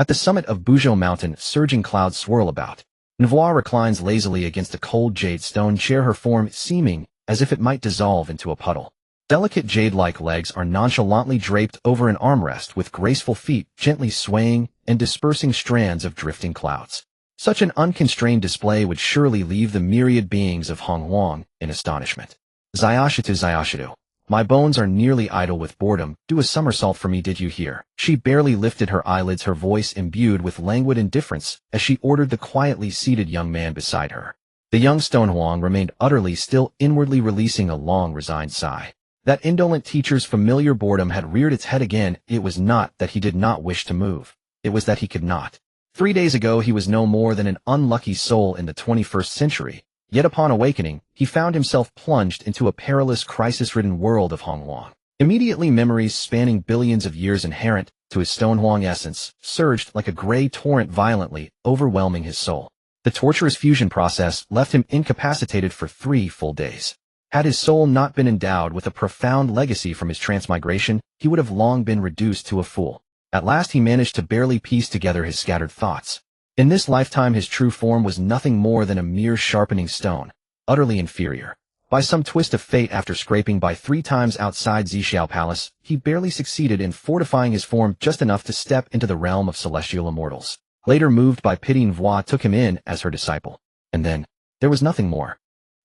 At the summit of Buzhou Mountain, surging clouds swirl about. Nuwa reclines lazily against a cold jade stone chair, her form seeming as if it might dissolve into a puddle. Delicate jade-like legs are nonchalantly draped over an armrest, with graceful feet gently swaying and dispersing strands of drifting clouds. Such an unconstrained display would surely leave the myriad beings of Hongwang in astonishment. Xihe, my bones are nearly idle with boredom. Do a somersault for me, did you hear? She barely lifted her eyelids, her voice imbued with languid indifference, as she ordered the quietly seated young man beside her. The young Stonehuang remained utterly still, inwardly releasing a long, resigned sigh. That indolent teacher's familiar boredom had reared its head again. It was not that he did not wish to move. It was that he could not. 3 days ago he was no more than an unlucky soul in the 21st century, yet upon awakening, he found himself plunged into a perilous, crisis-ridden world of Hongwang. Immediately memories spanning billions of years inherent to his Stonehuang essence surged like a gray torrent, violently overwhelming his soul. The torturous fusion process left him incapacitated for 3 full days. Had his soul not been endowed with a profound legacy from his transmigration, he would have long been reduced to a fool. At last he managed to barely piece together his scattered thoughts. In this lifetime his true form was nothing more than a mere sharpening stone, utterly inferior. By some twist of fate, after scraping by 3 times outside Xiao Palace, he barely succeeded in fortifying his form just enough to step into the realm of celestial immortals. Later, moved by pity, Nuwa took him in as her disciple. And then, there was nothing more.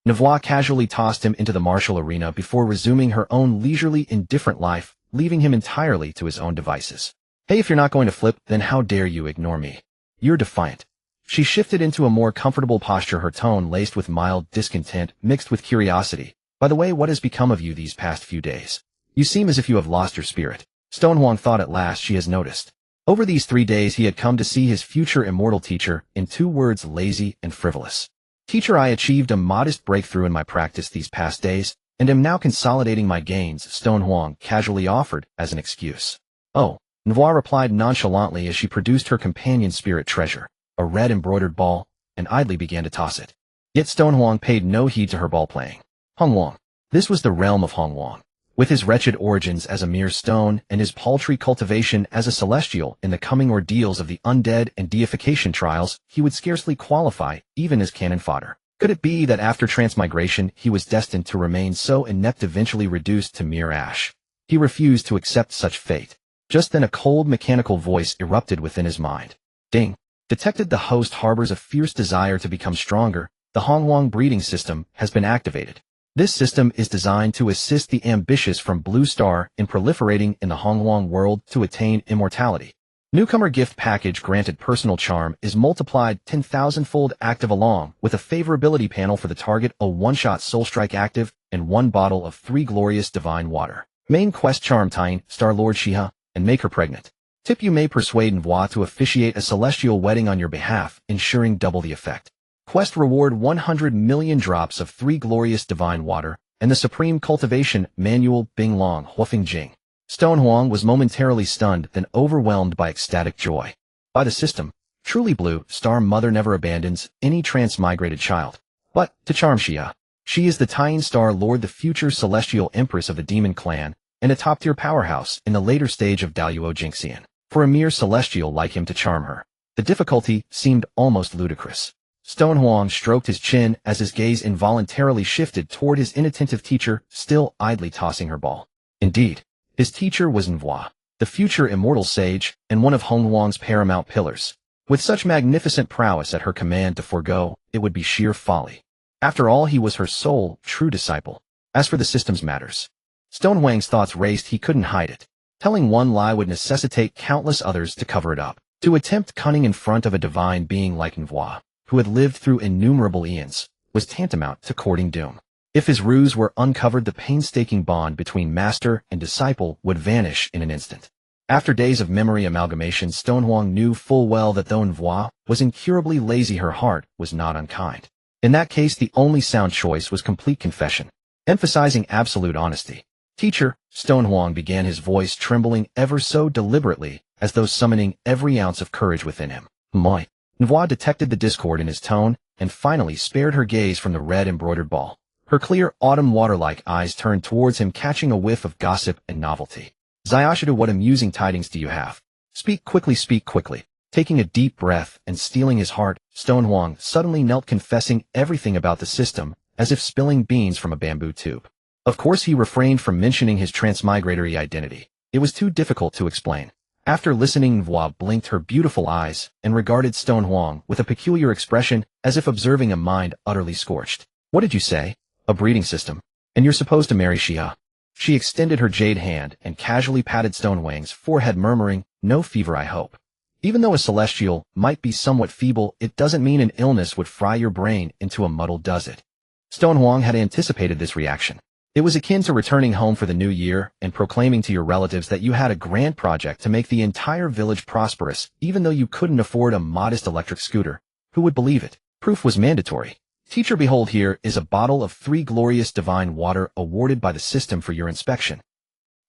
Nuwa casually tossed him into the martial arena before resuming her own leisurely, indifferent life, leaving him entirely to his own devices. Hey, if you're not going to flip, then how dare you ignore me? You're defiant. She shifted into a more comfortable posture, her tone laced with mild discontent mixed with curiosity. By the way, what has become of you these past few days? You seem as if you have lost your spirit. Stonehuang thought at last she has noticed. Over these 3 days he had come to see his future immortal teacher, in 2 words, lazy and frivolous. Teacher, I achieved a modest breakthrough in my practice these past days, and am now consolidating my gains, Stonehuang casually offered as an excuse. Oh, Nuwa replied nonchalantly as she produced her companion's spirit treasure, a red embroidered ball, and idly began to toss it. Yet Stonehuang paid no heed to her ball playing. Hongwang. This was the realm of Hongwang. With his wretched origins as a mere stone and his paltry cultivation as a celestial, in the coming ordeals of the undead and deification trials, he would scarcely qualify, even as cannon fodder. Could it be that after transmigration he was destined to remain so inept, eventually reduced to mere ash? He refused to accept such fate. Just then a cold mechanical voice erupted within his mind. Ding! Detected, the host harbors a fierce desire to become stronger. The Hongwang breeding system has been activated. This system is designed to assist the ambitious from Blue Star in proliferating in the Hongwang world to attain immortality. Newcomer gift package granted personal charm is multiplied 10,000-fold, active along with a favorability panel for the target, a one-shot soul strike active, and 1 bottle of 3 glorious divine water. Main quest: charm Tyne, Star Lord Xihe, and make her pregnant. Tip: you may persuade Nuwa to officiate a celestial wedding on your behalf, ensuring double the effect. Quest reward: 100 million drops of 3 glorious divine water, and the supreme cultivation manual. Bing Long Huafing Jing. Stonehuang was momentarily stunned, then overwhelmed by ecstatic joy. By the system, truly Blue Star Mother never abandons any transmigrated child. But, to charm Xihe, she is the Tyne Star Lord, the future celestial empress of the demon clan, and a top-tier powerhouse in the later stage of Daluo Jingxian. For a mere celestial like him to charm her, the difficulty seemed almost ludicrous. Stonehuang stroked his chin as his gaze involuntarily shifted toward his inattentive teacher, still idly tossing her ball. Indeed, his teacher was Nuwa, the future immortal sage, and one of Hongwang's paramount pillars. With such magnificent prowess at her command, to forego it would be sheer folly. After all, he was her sole, true disciple. As for the system's matters, Stonehuang's thoughts raced. He couldn't hide it. Telling one lie would necessitate countless others to cover it up. To attempt cunning in front of a divine being like Nuwa, who had lived through innumerable eons, was tantamount to courting doom. If his ruse were uncovered, the painstaking bond between master and disciple would vanish in an instant. After days of memory amalgamation, Stonehuang knew full well that though Nuwa was incurably lazy, her heart was not unkind. In that case, the only sound choice was complete confession, emphasizing absolute honesty. Teacher, Stonehuang began, his voice trembling ever so deliberately, as though summoning every ounce of courage within him. Moi. Nuwa detected the discord in his tone, and finally spared her gaze from the red embroidered ball. Her clear, autumn water-like eyes turned towards him, catching a whiff of gossip and novelty. Xihe, what amusing tidings do you have? Speak quickly, speak quickly. Taking a deep breath and steeling his heart, Stone Huang suddenly knelt, confessing everything about the system, as if spilling beans from a bamboo tube. Of course he refrained from mentioning his transmigratory identity. It was too difficult to explain. After listening, Nuwa blinked her beautiful eyes and regarded Stone Huang with a peculiar expression, as if observing a mind utterly scorched. What did you say? A breeding system. And you're supposed to marry Xihe. She extended her jade hand and casually patted Stone Huang's forehead, murmuring, no fever, I hope. Even though a celestial might be somewhat feeble, it doesn't mean an illness would fry your brain into a muddle, does it? Stone Huang had anticipated this reaction. It was akin to returning home for the new year and proclaiming to your relatives that you had a grand project to make the entire village prosperous, even though you couldn't afford a modest electric scooter. Who would believe it? Proof was mandatory. Teacher, behold, here is a bottle of 3 glorious divine water awarded by the system for your inspection.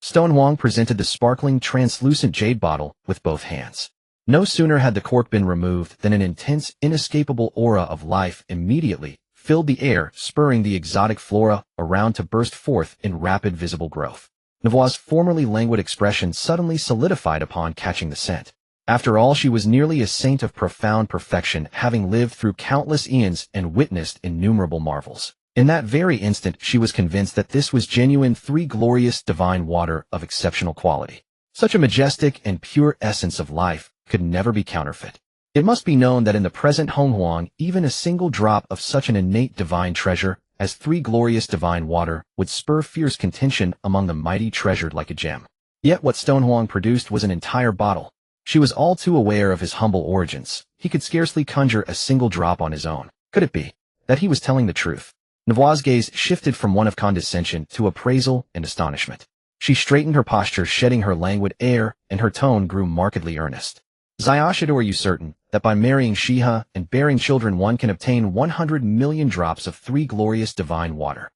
Stone Huang presented the sparkling, translucent jade bottle with both hands. No sooner had the cork been removed than an intense, inescapable aura of life immediately filled the air, spurring the exotic flora around to burst forth in rapid visible growth. Nuwa's formerly languid expression suddenly solidified upon catching the scent. After all, she was nearly a saint of profound perfection, having lived through countless eons and witnessed innumerable marvels. In that very instant, she was convinced that this was genuine 3 glorious divine water of exceptional quality. Such a majestic and pure essence of life could never be counterfeit. It must be known that in the present Hong Huang, even a single drop of such an innate divine treasure as 3 glorious divine water would spur fierce contention among the mighty, treasured like a gem. Yet what Stone Huang produced was an entire bottle. She was all too aware of his humble origins. He could scarcely conjure a single drop on his own. Could it be that he was telling the truth? Nuwa's gaze shifted from one of condescension to appraisal and astonishment. She straightened her posture, shedding her languid air, and her tone grew markedly earnest. Xihe, are you certain that by marrying Xihe and bearing children one can obtain 100 million drops of 3 glorious divine water?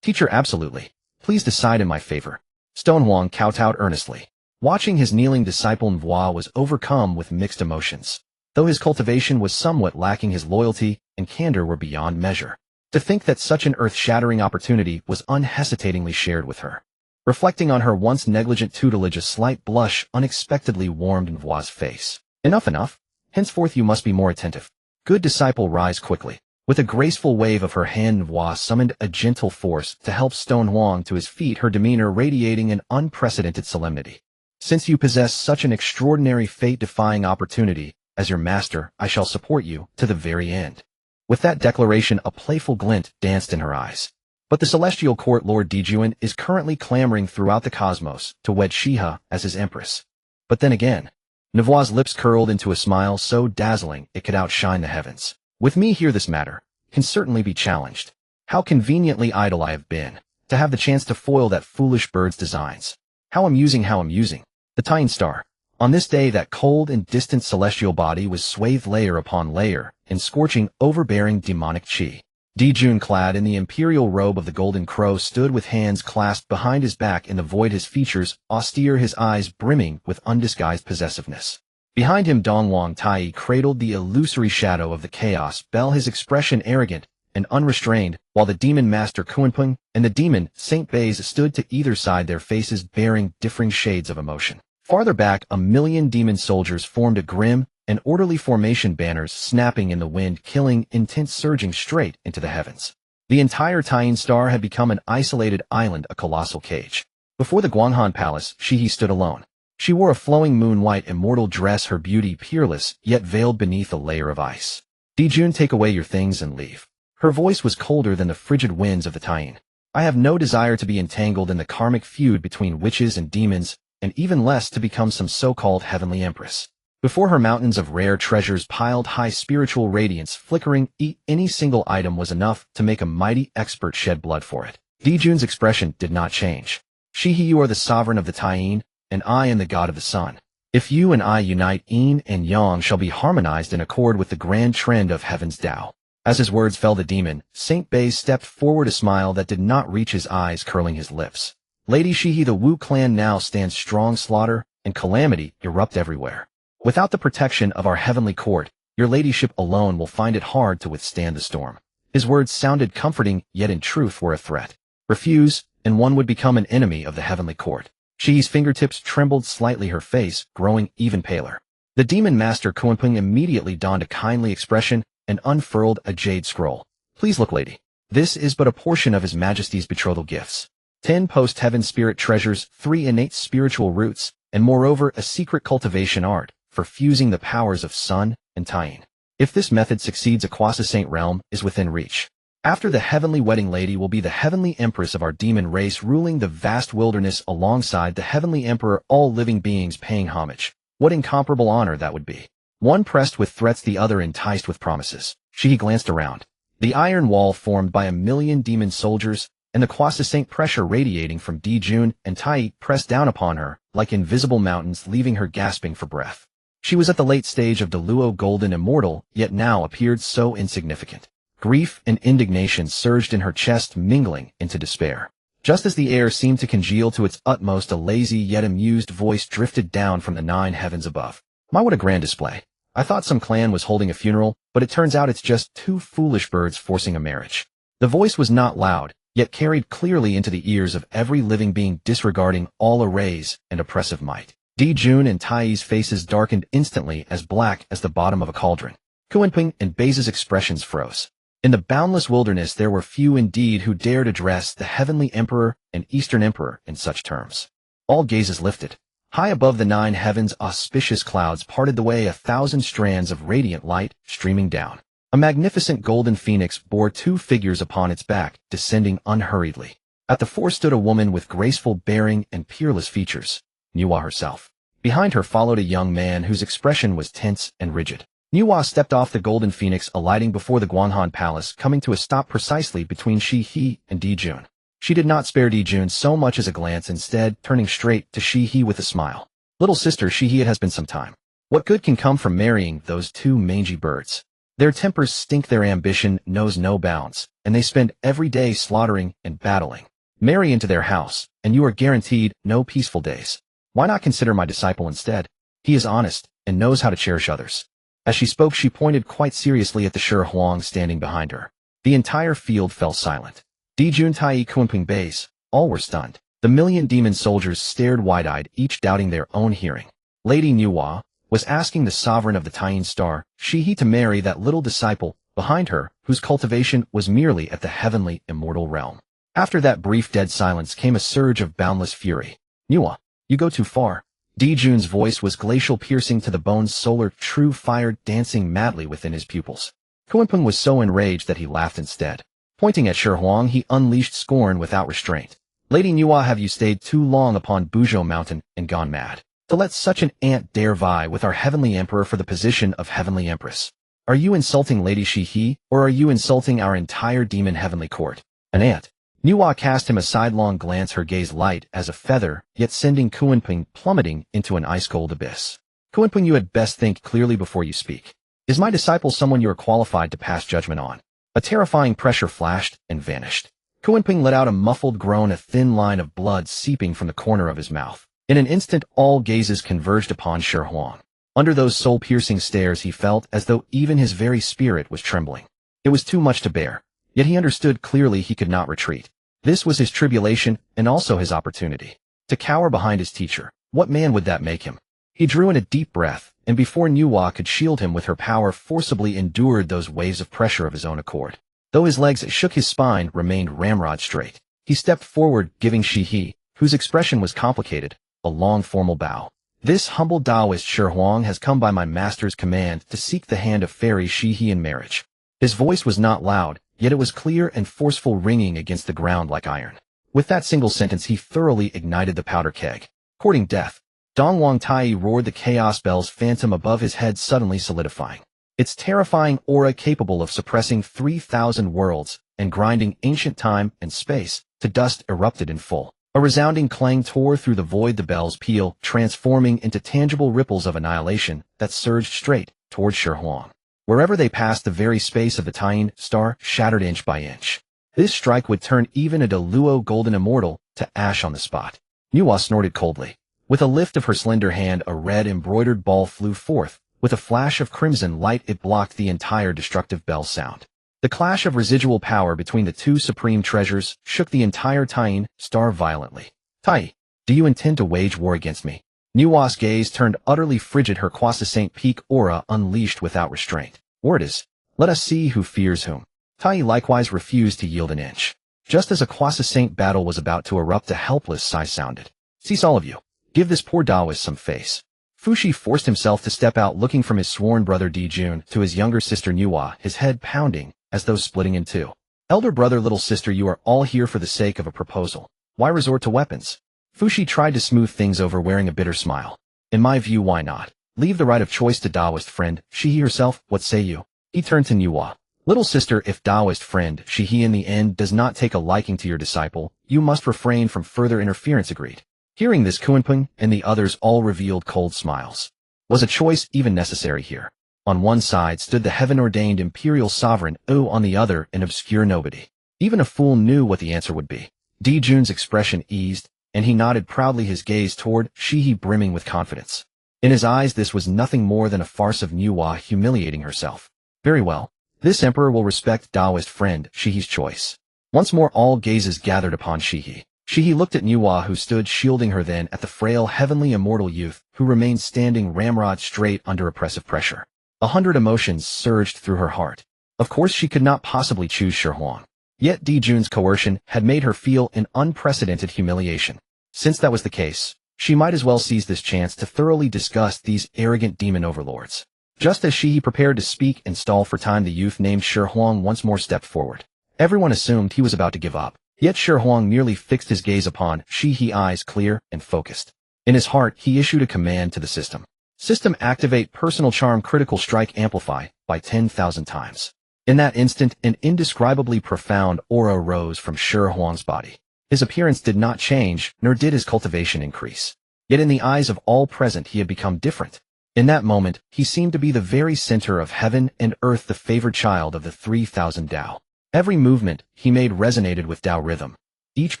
Teacher, absolutely. Please decide in my favor. Stone Huang kowtowed earnestly. Watching his kneeling disciple, Nuwa was overcome with mixed emotions. Though his cultivation was somewhat lacking, his loyalty and candor were beyond measure. To think that such an earth-shattering opportunity was unhesitatingly shared with her. Reflecting on her once negligent tutelage, a slight blush unexpectedly warmed Nuwa's face. Enough. Henceforth you must be more attentive. Good disciple, rise quickly. With a graceful wave of her hand, Nuwa summoned a gentle force to help Stone Huang to his feet, her demeanor radiating an unprecedented solemnity. Since you possess such an extraordinary, fate-defying opportunity, as your master, I shall support you to the very end. With that declaration, a playful glint danced in her eyes. But the celestial court Lord Dijun is currently clamoring throughout the cosmos to wed Xihe as his empress. But then again, Nuwa's lips curled into a smile so dazzling it could outshine the heavens. With me here, this matter can certainly be challenged. How conveniently idle I have been, to have the chance to foil that foolish bird's designs. How amusing. The Tyne star. On this day, that cold and distant celestial body was swathed layer upon layer in scorching, overbearing demonic chi. Dijun, clad in the imperial robe of the Golden Crow, stood with hands clasped behind his back in the void, his features austere, his eyes brimming with undisguised possessiveness. Behind him, Dongwang Tai cradled the illusory shadow of the chaos bell, his expression arrogant and unrestrained, while the demon master Kunpeng and the demon Saint Baze stood to either side, their faces bearing differing shades of emotion. Farther back, a million demon soldiers formed a grim and orderly formation, banners snapping in the wind, killing intent surging straight into the heavens. The entire Tyne star had become an isolated island, a colossal cage. Before the Guanghan Palace, Xihe stood alone. She wore a flowing moon-white immortal dress, her beauty peerless, yet veiled beneath a layer of ice. Dijun, take away your things and leave. Her voice was colder than the frigid winds of the Tyne. I have no desire to be entangled in the karmic feud between witches and demons, and even less to become some so-called heavenly empress. Before her, mountains of rare treasures piled high, spiritual radiance flickering. Any single item was enough to make a mighty expert shed blood for it. Dijun's expression did not change. Xihe, you are the sovereign of the Tyne, and I am the god of the sun. If you and I unite, yin and yang shall be harmonized in accord with the grand trend of heaven's Tao. As his words fell, the demon Saint Baze stepped forward, a smile that did not reach his eyes curling his lips. Lady Xihe, the Wu clan now stands strong. Slaughter and calamity erupt everywhere. Without the protection of our heavenly court, your ladyship alone will find it hard to withstand the storm. His words sounded comforting, yet in truth were a threat. Refuse, and one would become an enemy of the heavenly court. Xihe's fingertips trembled slightly, her face growing even paler. The demon master Kunpeng immediately donned a kindly expression and unfurled a jade scroll. Please look, lady. This is but a portion of His Majesty's betrothal gifts. 10 post-heaven spirit treasures, 3 innate spiritual roots, and moreover a secret cultivation art for fusing the powers of sun and Tying. If this method succeeds, a Quasi-Saint realm is within reach. After the heavenly wedding lady will be the heavenly empress of our demon race, ruling the vast wilderness alongside the heavenly emperor, all living beings paying homage. What incomparable honor that would be. One pressed with threats, the other enticed with promises. Xihe glanced around. The iron wall formed by 1,000,000 demon soldiers and the Quasi-Saint pressure radiating from Dijun and Tai pressed down upon her like invisible mountains, leaving her gasping for breath. She was at the late stage of the Luo golden immortal, yet now appeared so insignificant. Grief and indignation surged in her chest, mingling into despair. Just as the air seemed to congeal to its utmost, a lazy yet amused voice drifted down from the 9 heavens above. My, what a grand display. I thought some clan was holding a funeral, but it turns out it's just 2 foolish birds forcing a marriage. The voice was not loud, yet carried clearly into the ears of every living being, disregarding all arrays and oppressive might. Dijun and Tai's faces darkened instantly, as black as the bottom of a cauldron. Kunpeng and Bei's expressions froze. In the boundless wilderness there were few indeed who dared address the heavenly emperor and eastern emperor in such terms. All gazes lifted. High above the 9 heavens, auspicious clouds parted the way, 1,000 strands of radiant light streaming down. A magnificent golden phoenix bore 2 figures upon its back, descending unhurriedly. At the fore stood a woman with graceful bearing and peerless features, Nuwa herself. Behind her followed a young man whose expression was tense and rigid. Nuwa stepped off the golden phoenix, alighting before the Guanghan Palace, coming to a stop precisely between Xihe and Dijun. She did not spare Dijun so much as a glance, instead turning straight to Xihe with a smile. Little sister Xihe, it has been some time. What good can come from marrying those 2 mangy birds? Their tempers stink, their ambition knows no bounds, and they spend every day slaughtering and battling. Marry into their house, and you are guaranteed no peaceful days. Why not consider my disciple instead? He is honest and knows how to cherish others. As she spoke, she pointed quite seriously at the Shi Huang standing behind her. The entire field fell silent. Dijun, Tai, Kunpeng, Beis, all were stunned. The 1,000,000 demon soldiers stared wide-eyed, each doubting their own hearing. Lady Nuwa was asking the sovereign of the Tying star, Xihe, to marry that little disciple behind her, whose cultivation was merely at the heavenly immortal realm. After that brief dead silence came a surge of boundless fury. Nuwa, you go too far. Dijun's voice was glacial, piercing to the bones, solar true fire dancing madly within his pupils. Kunpeng was so enraged that he laughed instead. Pointing at Shi Huang, he unleashed scorn without restraint. Lady Nuwa, have you stayed too long upon Buzhou Mountain and gone mad? To let such an ant dare vie with our heavenly emperor for the position of heavenly empress? Are you insulting Lady Xihe, or are you insulting our entire demon heavenly court? An ant. Nuwa cast him a sidelong glance, her gaze light as a feather, yet sending Kunpeng plummeting into an ice-cold abyss. Kunpeng, you had best think clearly before you speak. Is my disciple someone you are qualified to pass judgment on? A terrifying pressure flashed and vanished. Kunpeng let out a muffled groan, a thin line of blood seeping from the corner of his mouth. In an instant, all gazes converged upon Shi Huang. Under those soul-piercing stares, he felt as though even his very spirit was trembling. It was too much to bear. Yet he understood clearly he could not retreat. This was his tribulation and also his opportunity. To cower behind his teacher, what man would that make him? He drew in a deep breath, and before Nuwa could shield him with her power, forcibly endured those waves of pressure of his own accord. Though his legs shook, his spine remained ramrod straight. He stepped forward, giving Xihe, whose expression was complicated, a long formal bow. This humble Taoist Shi Huang has come by my master's command to seek the hand of fairy Xihe in marriage. His voice was not loud, yet it was clear and forceful, ringing against the ground like iron. With that single sentence he thoroughly ignited the powder keg. Courting death. Dongwang Tai roared, the chaos bell's phantom above his head suddenly solidifying. Its terrifying aura, capable of suppressing 3,000 worlds and grinding ancient time and space to dust, erupted in full. A resounding clang tore through the void, the bell's peal transforming into tangible ripples of annihilation that surged straight toward Shi Huang. Wherever they passed, the very space of the Tying star shattered inch by inch. This strike would turn even a Luo golden immortal to ash on the spot. Nuwa snorted coldly. With a lift of her slender hand, a red embroidered ball flew forth. With a flash of crimson light, it blocked the entire destructive bell sound. The clash of residual power between the 2 supreme treasures shook the entire Tying star violently. Tai, do you intend to wage war against me? Nuwa's gaze turned utterly frigid, her croissant peak aura unleashed without restraint. Word is, let us see who fears whom. Tai likewise refused to yield an inch. Just as a croissant battle was about to erupt, a helpless sigh sounded. Cease all of you. Give this poor Taoist some face. Fuxi forced himself to step out, looking from his sworn brother Dijun to his younger sister Nuwa, his head pounding, as though splitting in two. Elder brother, little sister, you are all here for the sake of a proposal. Why resort to weapons? Fuxi tried to smooth things over, wearing a bitter smile. In my view, why not? Leave the right of choice to Taoist friend, Xihe herself, what say you? He turned to Nuwa. Little sister, if Taoist friend, Xihe in the end does not take a liking to your disciple, you must refrain from further interference, agreed. Hearing this, Kunpeng and the others all revealed cold smiles. Was a choice even necessary here? On one side stood the heaven-ordained imperial sovereign, on the other an obscure nobody. Even a fool knew what the answer would be. Dijun's expression eased, and he nodded proudly, his gaze toward Xihe brimming with confidence. In his eyes this was nothing more than a farce of Nuwa humiliating herself. Very well. This emperor will respect Taoist friend Xihe's choice. Once more all gazes gathered upon Xihe. Xihe looked at Nuwa, who stood shielding her, then at the frail heavenly immortal youth who remained standing ramrod straight under oppressive pressure. 100 emotions surged through her heart. Of course she could not possibly choose Shi Huang. Yet Dijun's coercion had made her feel an unprecedented humiliation. Since that was the case, she might as well seize this chance to thoroughly disgust these arrogant demon overlords. Just as Xihe prepared to speak and stall for time, the youth named Shi Huang once more stepped forward. Everyone assumed he was about to give up, yet Shi Huang merely fixed his gaze upon Xihe, eyes clear and focused. In his heart he issued a command to the system. System, activate personal charm, critical strike, amplify by 10,000 times. In that instant, an indescribably profound aura rose from Shi Huang's body. His appearance did not change, nor did his cultivation increase. Yet in the eyes of all present he had become different. In that moment, he seemed to be the very center of heaven and earth, the favored child of the 3,000 Tao. Every movement he made resonated with Tao rhythm. Each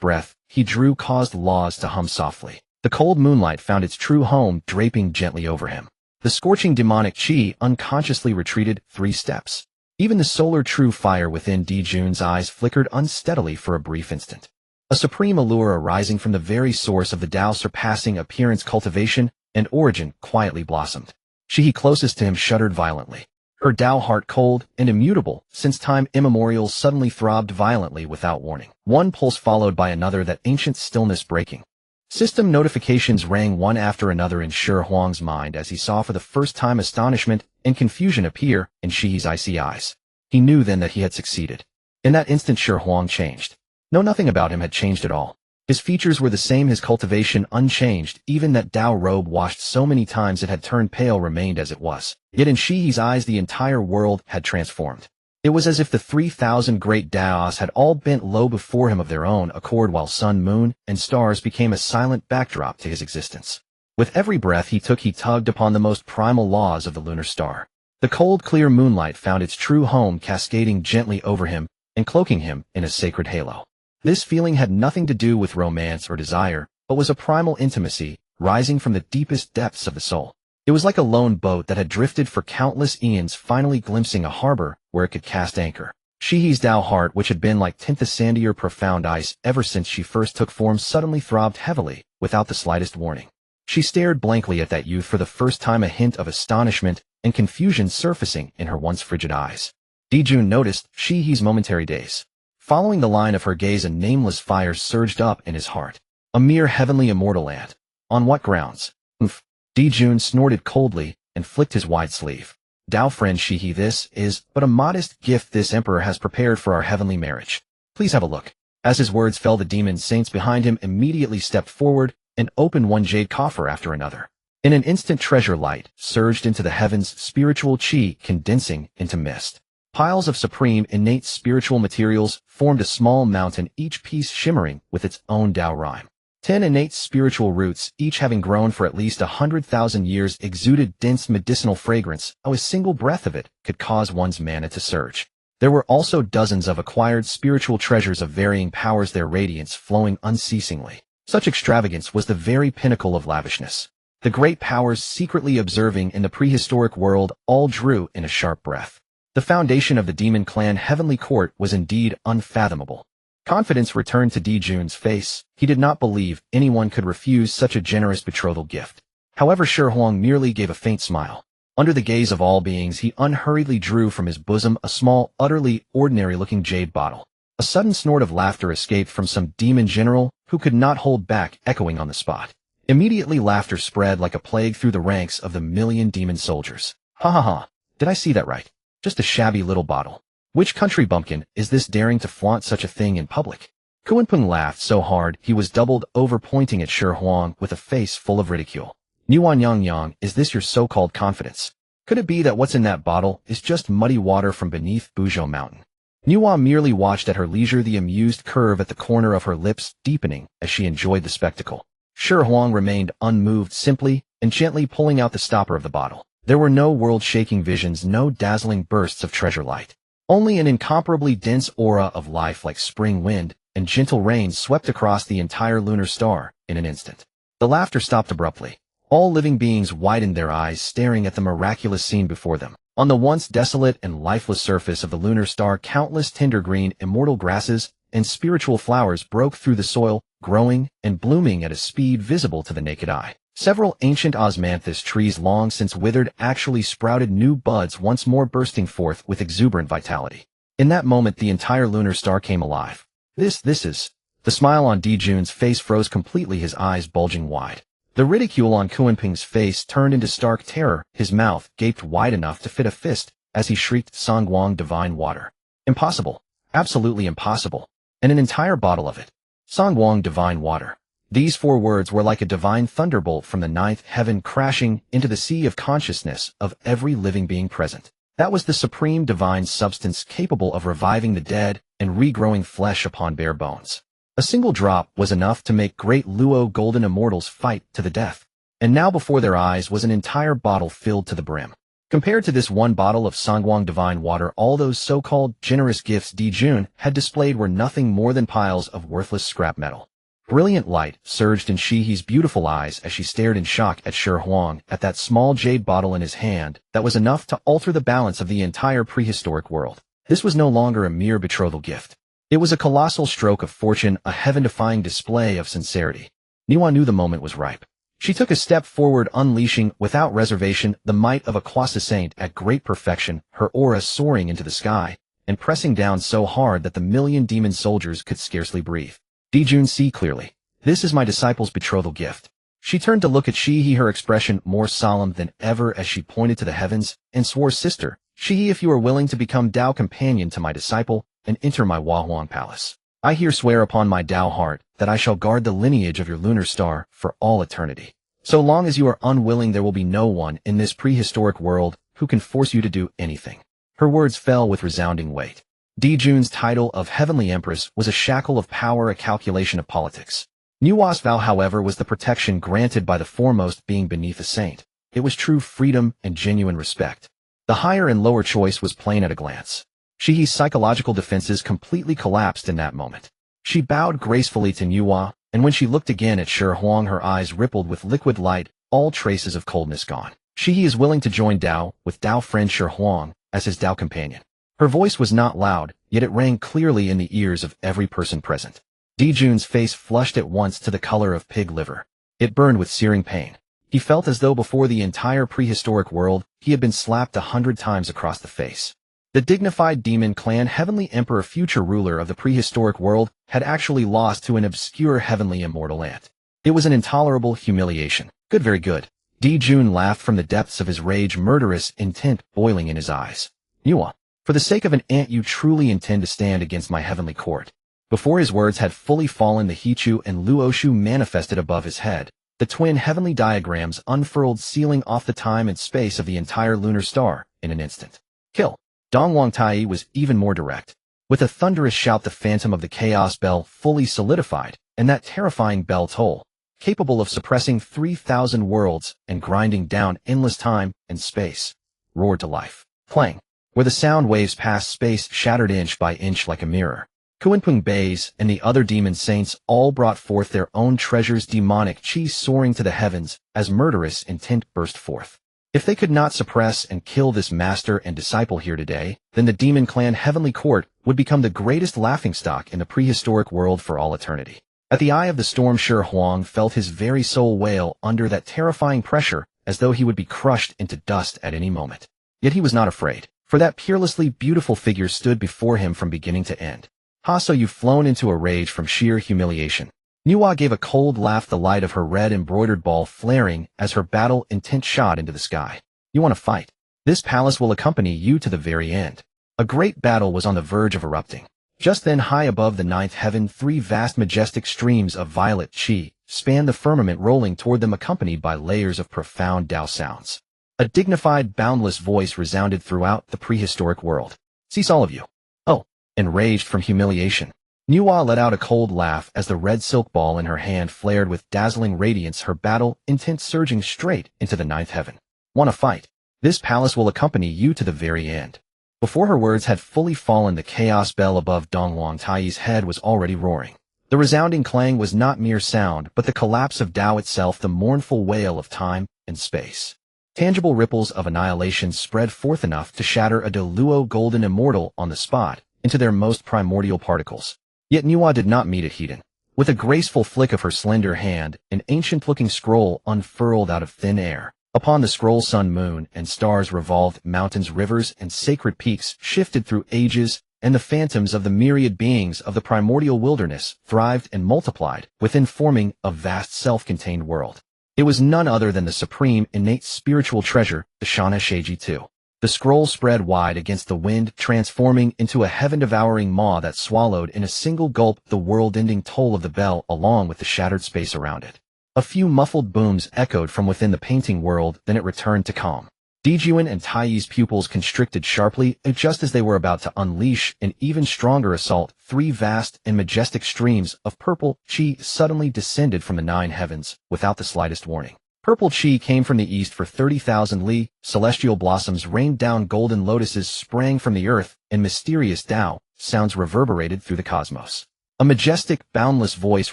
breath he drew caused laws to hum softly. The cold moonlight found its true home draping gently over him. The scorching demonic chi unconsciously retreated 3 steps. Even the solar true fire within Dijun's eyes flickered unsteadily for a brief instant. A supreme allure arising from the very source of the Tao, surpassing appearance, cultivation, and origin, quietly blossomed. Xihe, closest to him, shuddered violently. Her Tao heart, cold and immutable since time immemorial, suddenly throbbed violently without warning. One pulse followed by another, that ancient stillness breaking. System notifications rang one after another in Shi Huang's mind as he saw for the first time astonishment and confusion appear in Xihe's icy eyes. He knew then that he had succeeded. In that instant Shi Huang changed. No, nothing about him had changed at all. His features were the same, his cultivation unchanged, even that Tao robe washed so many times it had turned pale remained as it was. Yet in Xihe's eyes the entire world had transformed. It was as if the 3,000 great Taos had all bent low before him of their own accord, while sun, moon, and stars became a silent backdrop to his existence. With every breath he took, he tugged upon the most primal laws of the lunar star. The cold, clear moonlight found its true home, cascading gently over him and cloaking him in a sacred halo. This feeling had nothing to do with romance or desire, but was a primal intimacy rising from the deepest depths of the soul. It was like a lone boat that had drifted for countless eons, finally glimpsing a harbor where it could cast anchor. Xihe's Tao heart, which had been like the sandier profound ice ever since she first took form, suddenly throbbed heavily, without the slightest warning. She stared blankly at that youth, for the first time a hint of astonishment and confusion surfacing in her once frigid eyes. Dijun noticed Xihe's momentary daze. Following the line of her gaze, a nameless fire surged up in his heart. A mere heavenly immortal ant. On what grounds? Oof. Dijun snorted coldly and flicked his wide sleeve. Tao friend Xihe, this is but a modest gift this emperor has prepared for our heavenly marriage. Please have a look. As his words fell, the demon saints behind him immediately stepped forward and opened one jade coffer after another. In an instant, treasure light surged into the heavens, spiritual chi condensing into mist. Piles of supreme, innate spiritual materials formed a small mountain, each piece shimmering with its own Tao rhyme. 10 innate spiritual roots, each having grown for at least 100,000 years, exuded dense medicinal fragrance. A single breath of it could cause one's mana to surge. There were also dozens of acquired spiritual treasures of varying powers, their radiance flowing unceasingly. Such extravagance was the very pinnacle of lavishness. The great powers secretly observing in the prehistoric world all drew in a sharp breath. The foundation of the demon clan heavenly court was indeed unfathomable. Confidence returned to Dijun's face. He did not believe anyone could refuse such a generous betrothal gift. However, Shi Huang merely gave a faint smile. Under the gaze of all beings, he unhurriedly drew from his bosom a small, utterly ordinary-looking jade bottle. A sudden snort of laughter escaped from some demon general who could not hold back, echoing on the spot. Immediately laughter spread like a plague through the ranks of the million demon soldiers. Ha ha ha, did I see that right? Just a shabby little bottle. Which country bumpkin is this daring to flaunt such a thing in public? Kunpeng laughed so hard he was doubled over, pointing at Shi Huang with a face full of ridicule. Nuwa Yang Yang, is this your so-called confidence? Could it be that what's in that bottle is just muddy water from beneath Buzhou Mountain? Nuwa merely watched at her leisure, the amused curve at the corner of her lips deepening as she enjoyed the spectacle. Shi Huang remained unmoved, simply and gently pulling out the stopper of the bottle. There were no world-shaking visions, no dazzling bursts of treasure light. Only an incomparably dense aura of life like spring wind and gentle rain swept across the entire lunar star in an instant. The laughter stopped abruptly. All living beings widened their eyes, staring at the miraculous scene before them. On the once desolate and lifeless surface of the lunar star, countless tender green, immortal grasses and spiritual flowers broke through the soil, growing and blooming at a speed visible to the naked eye. Several ancient osmanthus trees, long since withered, actually sprouted new buds, once more bursting forth with exuberant vitality. In that moment, the entire lunar star came alive. This is... The smile on Dijun's face froze completely, his eyes bulging wide. The ridicule on Kunpeng's face turned into stark terror. His mouth gaped wide enough to fit a fist as he shrieked, Sangwang divine water. Impossible. Absolutely impossible. And an entire bottle of it. Sangwang divine water. These 4 words were like a divine thunderbolt from the 9th heaven, crashing into the sea of consciousness of every living being present. That was the supreme divine substance capable of reviving the dead and regrowing flesh upon bare bones. A single drop was enough to make great Luo golden immortals fight to the death. And now before their eyes was an entire bottle filled to the brim. Compared to this one bottle of Sangwang divine water, all those so-called generous gifts Dijun had displayed were nothing more than piles of worthless scrap metal. Brilliant light surged in Xihe's beautiful eyes as she stared in shock at Shi Huang, at that small jade bottle in his hand that was enough to alter the balance of the entire prehistoric world. This was no longer a mere betrothal gift. It was a colossal stroke of fortune, a heaven-defying display of sincerity. Nuwa knew the moment was ripe. She took a step forward, unleashing, without reservation, the might of a Kwasa saint at great perfection, her aura soaring into the sky, and pressing down so hard that the million demon soldiers could scarcely breathe. Dijun, see clearly. This is my disciple's betrothal gift. She turned to look at Xihe, her expression more solemn than ever as she pointed to the heavens, and swore, Sister, Xihe, if you are willing to become Tao companion to my disciple, and enter my Huahuang palace, I here swear upon my Tao heart that I shall guard the lineage of your lunar star for all eternity. So long as you are unwilling, there will be no one in this prehistoric world who can force you to do anything. Her words fell with resounding weight. Dijun's title of Heavenly Empress was a shackle of power, a calculation of politics. Nuwa's vow, however, was the protection granted by the foremost being beneath a saint. It was true freedom and genuine respect. The higher and lower choice was plain at a glance. Xihe's psychological defenses completely collapsed in that moment. She bowed gracefully to Nuwa, and when she looked again at Shi Huang, her eyes rippled with liquid light, all traces of coldness gone. Xihe is willing to join Tao, with Tao friend Shi Huang, as his Tao companion. Her voice was not loud, yet it rang clearly in the ears of every person present. Dijun's face flushed at once to the color of pig liver. It burned with searing pain. He felt as though before the entire prehistoric world, he had been slapped 100 times across the face. The dignified demon clan heavenly emperor, future ruler of the prehistoric world, had actually lost to an obscure heavenly immortal ant. It was an intolerable humiliation. Good, very good. Dijun laughed from the depths of his rage, murderous intent boiling in his eyes. Nuwa, for the sake of an ant you truly intend to stand against my heavenly court. Before his words had fully fallen, the Hichu and Luoshu manifested above his head. The twin heavenly diagrams unfurled, sealing off the time and space of the entire lunar star in an instant. Kill. Dongwang Tai was even more direct. With a thunderous shout, the phantom of the chaos bell fully solidified, and that terrifying bell toll, capable of suppressing 3,000 worlds and grinding down endless time and space, roared to life. Clang. Where the sound waves passed, space shattered inch by inch like a mirror. Kunpeng Bays and the other demon saints all brought forth their own treasures, demonic chi soaring to the heavens as murderous intent burst forth. If they could not suppress and kill this master and disciple here today, then the demon clan heavenly court would become the greatest laughingstock in the prehistoric world for all eternity. At the eye of the storm, Shi Huang felt his very soul wail under that terrifying pressure, as though he would be crushed into dust at any moment. Yet he was not afraid, for that peerlessly beautiful figure stood before him from beginning to end. "Ha, so you've flown into a rage from sheer humiliation." Nuwa gave a cold laugh, the light of her red embroidered ball flaring as her battle intent shot into the sky. "You want to fight? This palace will accompany you to the very end." A great battle was on the verge of erupting. Just then, high above the ninth heaven, three vast majestic streams of violet qi spanned the firmament, rolling toward them accompanied by layers of profound Tao sounds. A dignified, boundless voice resounded throughout the prehistoric world. "Cease, all of you." Oh, enraged from humiliation, Nuwa let out a cold laugh as the red silk ball in her hand flared with dazzling radiance, her battle intent surging straight into the ninth heaven. "Want to fight? This palace will accompany you to the very end." Before her words had fully fallen, the chaos bell above Dong Wang Tai's head was already roaring. The resounding clang was not mere sound, but the collapse of Tao itself, the mournful wail of time and space. Tangible ripples of annihilation spread forth enough to shatter a Deluo golden immortal on the spot into their most primordial particles. Yet Nuwa did not meet it heeded. With a graceful flick of her slender hand, an ancient-looking scroll unfurled out of thin air. Upon the scroll, sun, moon, and stars revolved, mountains, rivers, and sacred peaks shifted through ages, and the phantoms of the myriad beings of the primordial wilderness thrived and multiplied within, forming a vast self-contained world. It was none other than the supreme innate spiritual treasure, the Shana Sheiji II. The scroll spread wide against the wind, transforming into a heaven-devouring maw that swallowed in a single gulp the world-ending toll of the bell along with the shattered space around it. A few muffled booms echoed from within the painting world, then it returned to calm. Dijun and Tai's pupils constricted sharply, just as they were about to unleash an even stronger assault. Three vast and majestic streams of purple qi suddenly descended from the nine heavens, without the slightest warning. Purple qi came from the east for 30,000 li, celestial blossoms rained down, golden lotuses sprang from the earth, and mysterious Tao sounds reverberated through the cosmos. A majestic, boundless voice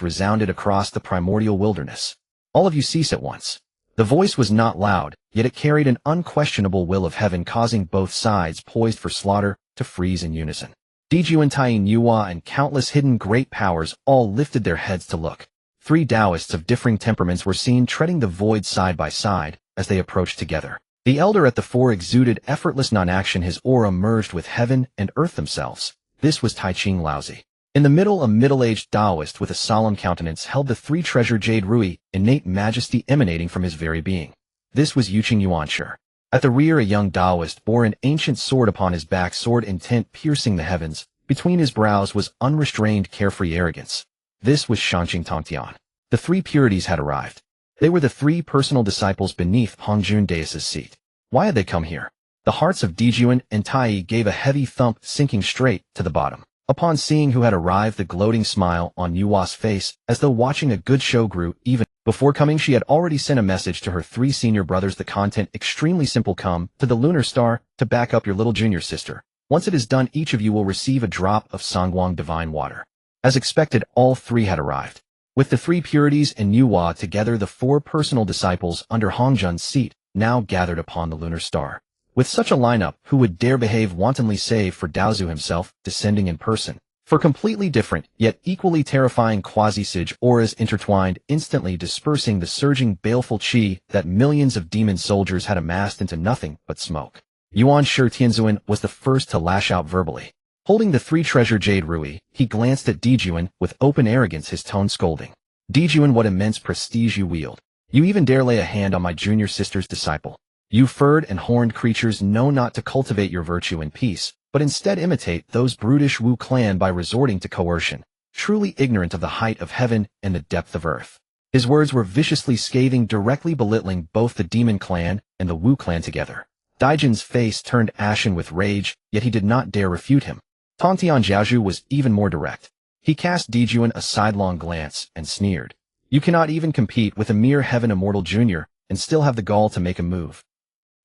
resounded across the primordial wilderness. "All of you cease at once." The voice was not loud, yet it carried an unquestionable will of heaven, causing both sides poised for slaughter to freeze in unison. Dijun, Tai, Nuwa, and countless hidden great powers all lifted their heads to look. Three Taoists of differing temperaments were seen treading the void side by side as they approached together. The elder at the fore exuded effortless non-action, his aura merged with heaven and earth themselves. This was Tai Ching Laozi. In the middle, a middle-aged Taoist with a solemn countenance held the three treasure jade rui, innate majesty emanating from his very being. This was Yuqing Yuanshi. At the rear, a young Taoist bore an ancient sword upon his back, sword intent piercing the heavens. Between his brows was unrestrained, carefree arrogance. This was Shanqing Tongtian. The three purities had arrived. They were the three personal disciples beneath Hongjun Deus's seat. Why had they come here? The hearts of Dijun and Tai gave a heavy thump, sinking straight to the bottom. Upon seeing who had arrived, the gloating smile on Nuwa's face, as though watching a good show, grew. Even before coming, she had already sent a message to her three senior brothers. The content extremely simple: come to the lunar star to back up your little junior sister. Once it is done, each of you will receive a drop of Sangwang divine water. As expected, all three had arrived. With the three purities and Nuwa together, the four personal disciples under Hongjun's seat now gathered upon the lunar star. With such a lineup, who would dare behave wantonly save for Daozu himself, descending in person? For completely different, yet equally terrifying quasi-sage auras intertwined, instantly dispersing the surging baleful qi that millions of demon soldiers had amassed into nothing but smoke. Yuan Shi Tianzuan was the first to lash out verbally. Holding the three treasure jade rui, he glanced at Dijun with open arrogance, his tone scolding. "Dijun, what immense prestige you wield. You even dare lay a hand on my junior sister's disciple. You furred and horned creatures know not to cultivate your virtue in peace, but instead imitate those brutish Wu clan by resorting to coercion, truly ignorant of the height of heaven and the depth of earth." His words were viciously scathing, directly belittling both the demon clan and the Wu clan together. Dijun's face turned ashen with rage, yet he did not dare refute him. Tongtian Jiaozhu was even more direct. He cast Dijun a sidelong glance and sneered. "You cannot even compete with a mere heaven immortal junior and still have the gall to make a move.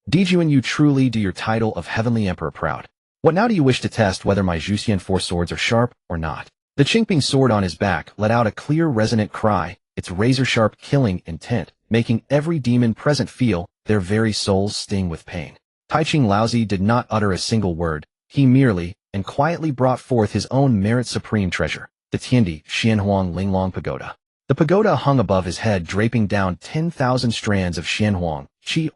Dijun, you truly do your title of Heavenly Emperor proud. What now do you wish to test whether my Zhuxian four swords are sharp or not?" The Qingping sword on his back let out a clear resonant cry, its razor-sharp killing intent, making every demon present feel their very souls sting with pain. Tai Ching Laozi did not utter a single word. He merely and quietly brought forth his own merit supreme treasure. the Tiandi Xianhuang Linglong Pagoda. The pagoda hung above his head, draping down 10,000 strands of Xianhuang.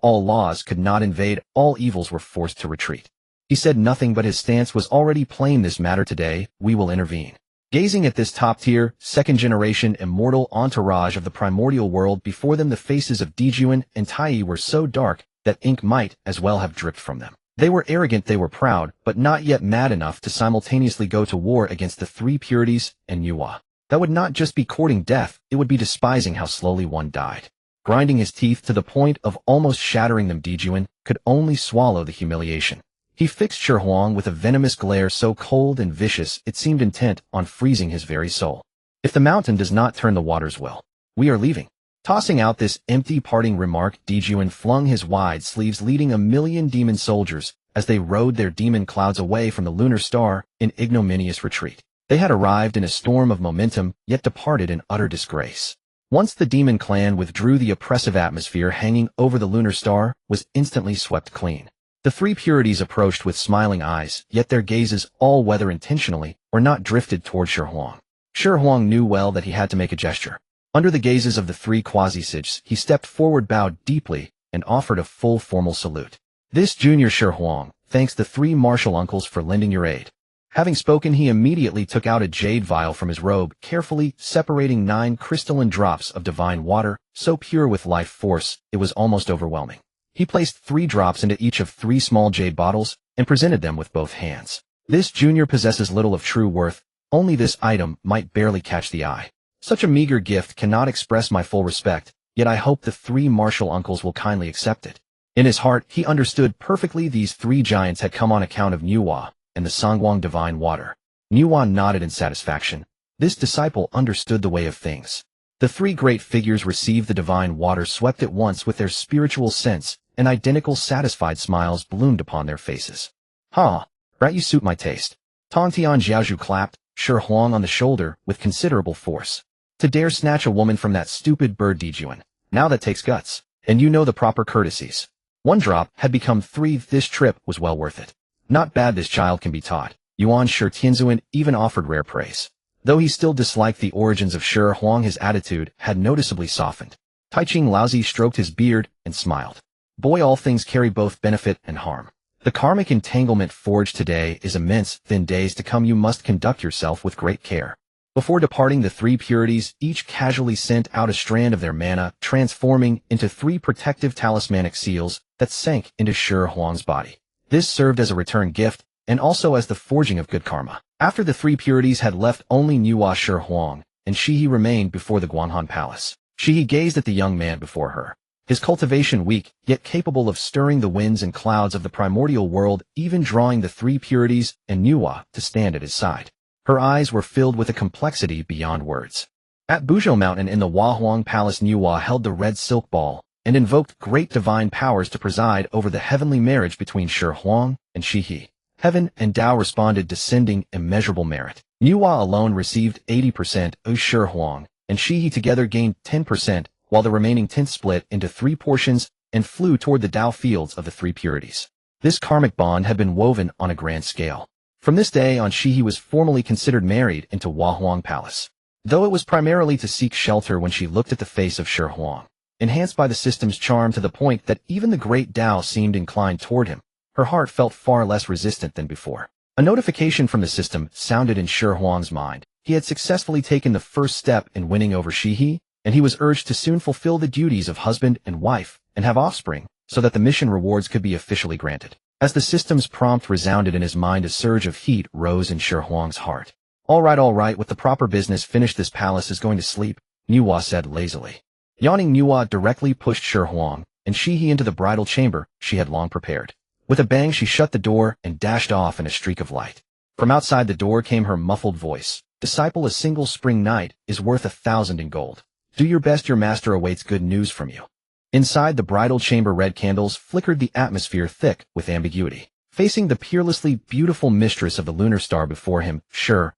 All laws could not invade, all evils were forced to retreat. He said nothing, but his stance was already plain. This matter today, we will intervene. Gazing at this top-tier, second-generation immortal entourage of the primordial world before them, the faces of Dijun and Xihe were so dark that ink might as well have dripped from them. They were arrogant, they were proud, but not yet mad enough to simultaneously go to war against the three purities and Nuwa. That would not just be courting death, it would be despising how slowly one died. Grinding his teeth to the point of almost shattering them, Dijun could only swallow the humiliation. He fixed Xihe with a venomous glare so cold and vicious it seemed intent on freezing his very soul. If the mountain does not turn, the waters will. We are leaving. Tossing out this empty parting remark, Dijun flung his wide sleeves, leading 1,000,000 demon soldiers as they rode their demon clouds away from the lunar star in ignominious retreat. They had arrived in a storm of momentum, yet departed in utter disgrace. Once the demon clan withdrew, the oppressive atmosphere hanging over the lunar star was instantly swept clean. The three purities approached with smiling eyes, yet their gazes, all whether intentionally or not, drifted toward Xihe. Xihe knew well that he had to make a gesture. Under the gazes of the three quasi-sages, he stepped forward, bowed deeply, and offered a full formal salute. This junior Xihe, thanks the three martial uncles for lending your aid. Having spoken, he immediately took out a jade vial from his robe, carefully separating 9 crystalline drops of divine water, so pure with life force, it was almost overwhelming. He placed 3 drops into each of 3 small jade bottles and presented them with both hands. This junior possesses little of true worth, only this item might barely catch the eye. Such a meager gift cannot express my full respect, yet I hope the 3 martial uncles will kindly accept it. In his heart, he understood perfectly these 3 giants had come on account of Nuwa and the Sangwang divine water. Nuwa nodded in satisfaction. This disciple understood the way of things. The 3 great figures received the divine water, swept at once with their spiritual sense, and identical satisfied smiles bloomed upon their faces. "Ha! Right, you suit my taste." Tontian Jiaozhu clapped Xihe on the shoulder with considerable force. "To dare snatch a woman from that stupid bird, Dijun. Now that takes guts. And you know the proper courtesies." 1 drop had become 3. This trip was well worth it. Not bad, this child can be taught. Yuan Shi Tianzuan even offered rare praise. Though he still disliked the origins of Xihe, his attitude had noticeably softened. Taiching Laozi stroked his beard and smiled. "Boy, all things carry both benefit and harm. The karmic entanglement forged today is immense. In days to come you must conduct yourself with great care." Before departing, the 3 purities each casually sent out a strand of their mana, transforming into 3 protective talismanic seals that sank into Xihe's body. This served as a return gift, and also as the forging of good karma. After the 3 purities had left, only Nuwa, Xihe, and Xihe remained before the Guanhan Palace. Xihe gazed at the young man before her. His cultivation weak, yet capable of stirring the winds and clouds of the primordial world, even drawing the 3 purities and Nuwa to stand at his side. Her eyes were filled with a complexity beyond words. At Buzhou Mountain in the Huahuang Palace, Nuwa held the red silk ball, and invoked great divine powers to preside over the heavenly marriage between Xihe and Xihe. Heaven and Tao responded, descending immeasurable merit. Nuwa alone received 80% of Xihe, and Xihe together gained 10%, while the remaining 10th split into 3 portions and flew toward the Tao fields of the 3 purities. This karmic bond had been woven on a grand scale. From this day on, Xihe was formally considered married into Huahuang Palace. Though it was primarily to seek shelter when she looked at the face of Xihe, enhanced by the system's charm to the point that even the great Tao seemed inclined toward him, her heart felt far less resistant than before. A notification from the system sounded in Xihe's mind. He had successfully taken the first step in winning over Xihe, and he was urged to soon fulfill the duties of husband and wife and have offspring, so that the mission rewards could be officially granted. As the system's prompt resounded in his mind, a surge of heat rose in Xihe's heart. All right, with the proper business finished, this palace is going to sleep," Nuwa said lazily. Yawning, Nuwa directly pushed Xihe and Xihe into the bridal chamber she had long prepared. With a bang, she shut the door and dashed off in a streak of light. From outside the door came her muffled voice. "Disciple, a single spring night is worth 1,000 in gold. Do your best, your master awaits good news from you." Inside the bridal chamber, red candles flickered, the atmosphere thick with ambiguity. Facing the peerlessly beautiful mistress of the lunar star before him, Xihe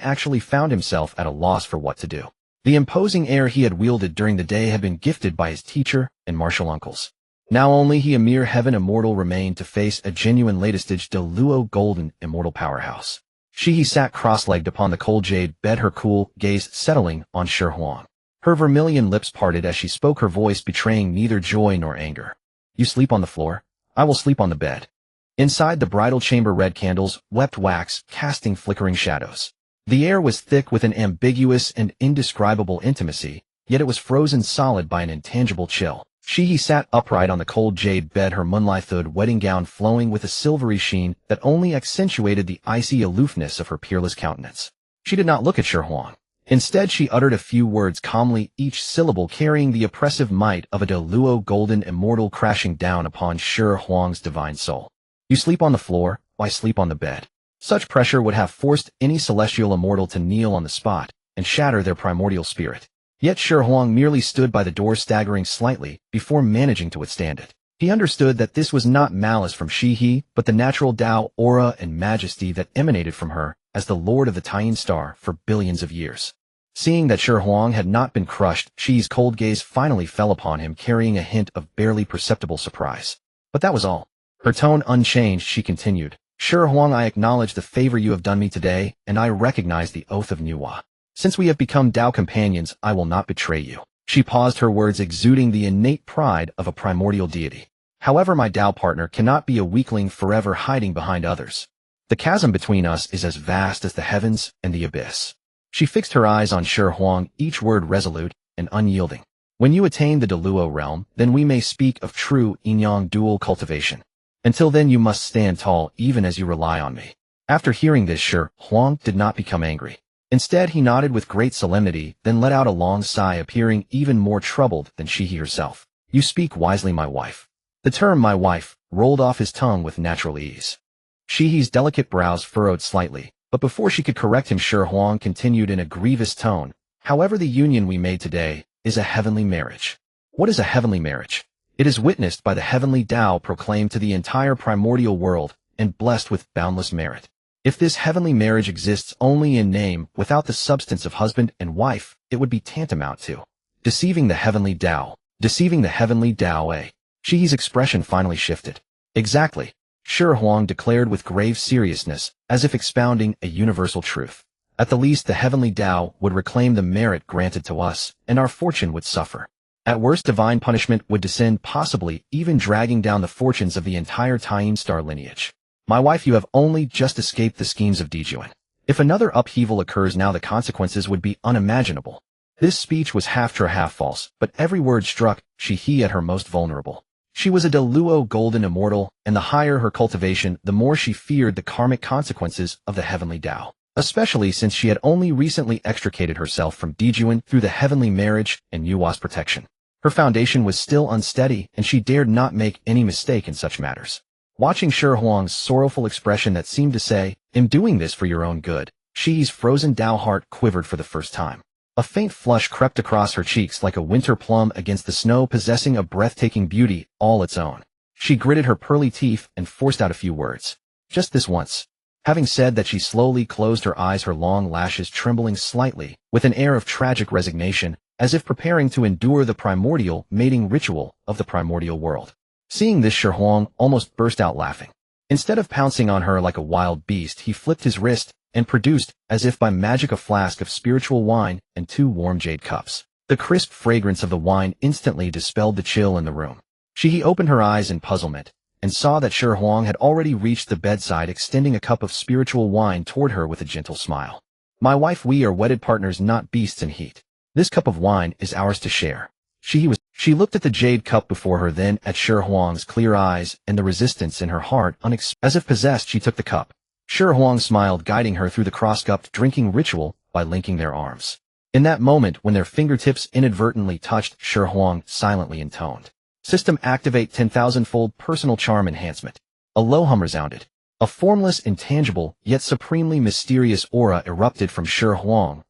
actually found himself at a loss for what to do. The imposing air he had wielded during the day had been gifted by his teacher and martial uncles. Now only he, a mere heaven immortal, remained to face a genuine latestage de luo golden immortal powerhouse. Xihe sat cross-legged upon the cold jade bed, her cool gaze settling on Shi. Her vermilion lips parted as she spoke, her voice betraying neither joy nor anger. You sleep on the floor? I will sleep on the bed. Inside the bridal chamber, red candles wept wax, casting flickering shadows. The air was thick with an ambiguous and indescribable intimacy, yet it was frozen solid by an intangible chill. Xihe sat upright on the cold jade bed, her moonlight-thawed wedding gown flowing with a silvery sheen that only accentuated the icy aloofness of her peerless countenance. She did not look at Shi. Instead, she uttered a few words calmly, each syllable carrying the oppressive might of a Deluo golden immortal crashing down upon Shi's divine soul. You sleep on the floor, why sleep on the bed? Such pressure would have forced any celestial immortal to kneel on the spot and shatter their primordial spirit. Yet Shi merely stood by the door, staggering slightly before managing to withstand it. He understood that this was not malice from Xihe, but the natural Tao aura and majesty that emanated from her as the Lord of the Tying Star for billions of years. Seeing that Shi had not been crushed, Xi's cold gaze finally fell upon him, carrying a hint of barely perceptible surprise. But that was all. Her tone unchanged, she continued. Shi, I acknowledge the favor you have done me today, and I recognize the oath of Nuwa. Since we have become Tao companions, I will not betray you. She paused, her words exuding the innate pride of a primordial deity. However, my Tao partner cannot be a weakling forever hiding behind others. The chasm between us is as vast as the heavens and the abyss. She fixed her eyes on Shi, each word resolute and unyielding. When you attain the Deluo realm, then we may speak of true yin-yang dual cultivation. Until then you must stand tall even as you rely on me. After hearing this, Shi did not become angry. Instead, he nodded with great solemnity, then let out a long sigh, appearing even more troubled than Xihe herself. You speak wisely, my wife. The term my wife rolled off his tongue with natural ease. Xihe's delicate brows furrowed slightly, but before she could correct him, Shi continued in a grievous tone. However, the union we made today is a heavenly marriage. What is a heavenly marriage? It is witnessed by the heavenly Tao, proclaimed to the entire primordial world, and blessed with boundless merit. If this heavenly marriage exists only in name, without the substance of husband and wife, it would be tantamount to deceiving the heavenly Tao. Deceiving the heavenly Tao, eh? Xihe's expression finally shifted. Exactly, Shi declared with grave seriousness, as if expounding a universal truth. At the least, the heavenly Tao would reclaim the merit granted to us, and our fortune would suffer. At worst, divine punishment would descend, possibly even dragging down the fortunes of the entire Tying Star lineage. My wife, you have only just escaped the schemes of Dijun. If another upheaval occurs now, the consequences would be unimaginable. This speech was half true, half false, but every word struck Xihe at her most vulnerable. She was a Deluo golden immortal, and the higher her cultivation, the more she feared the karmic consequences of the heavenly Tao, especially since she had only recently extricated herself from Dijun through the heavenly marriage and Nuwa's protection. Her foundation was still unsteady, and she dared not make any mistake in such matters. Watching Shi's sorrowful expression that seemed to say, "I'm doing this for your own good," Xi's frozen Tao heart quivered for the first time. A faint flush crept across her cheeks like a winter plum against the snow, possessing a breathtaking beauty all its own. She gritted her pearly teeth and forced out a few words. Just this once. Having said that, she slowly closed her eyes, her long lashes trembling slightly, with an air of tragic resignation, as if preparing to endure the primordial mating ritual of the primordial world. Seeing this, Shi almost burst out laughing. Instead of pouncing on her like a wild beast, he flipped his wrist and produced, as if by magic, a flask of spiritual wine and 2 warm jade cups. The crisp fragrance of the wine instantly dispelled the chill in the room. Xihe opened her eyes in puzzlement, and saw that Shi had already reached the bedside, extending a cup of spiritual wine toward her with a gentle smile. My wife, we are wedded partners, not beasts in heat. This cup of wine is ours to share. She looked at the jade cup before her, then at Shi's clear eyes and the resistance in her heart. As if possessed, she took the cup. Shi smiled, guiding her through the cross-cupped drinking ritual by linking their arms. In that moment, when their fingertips inadvertently touched, Shi silently intoned, "System activate 10,000-fold personal charm enhancement." A low hum resounded. A formless, intangible, yet supremely mysterious aura erupted from Shi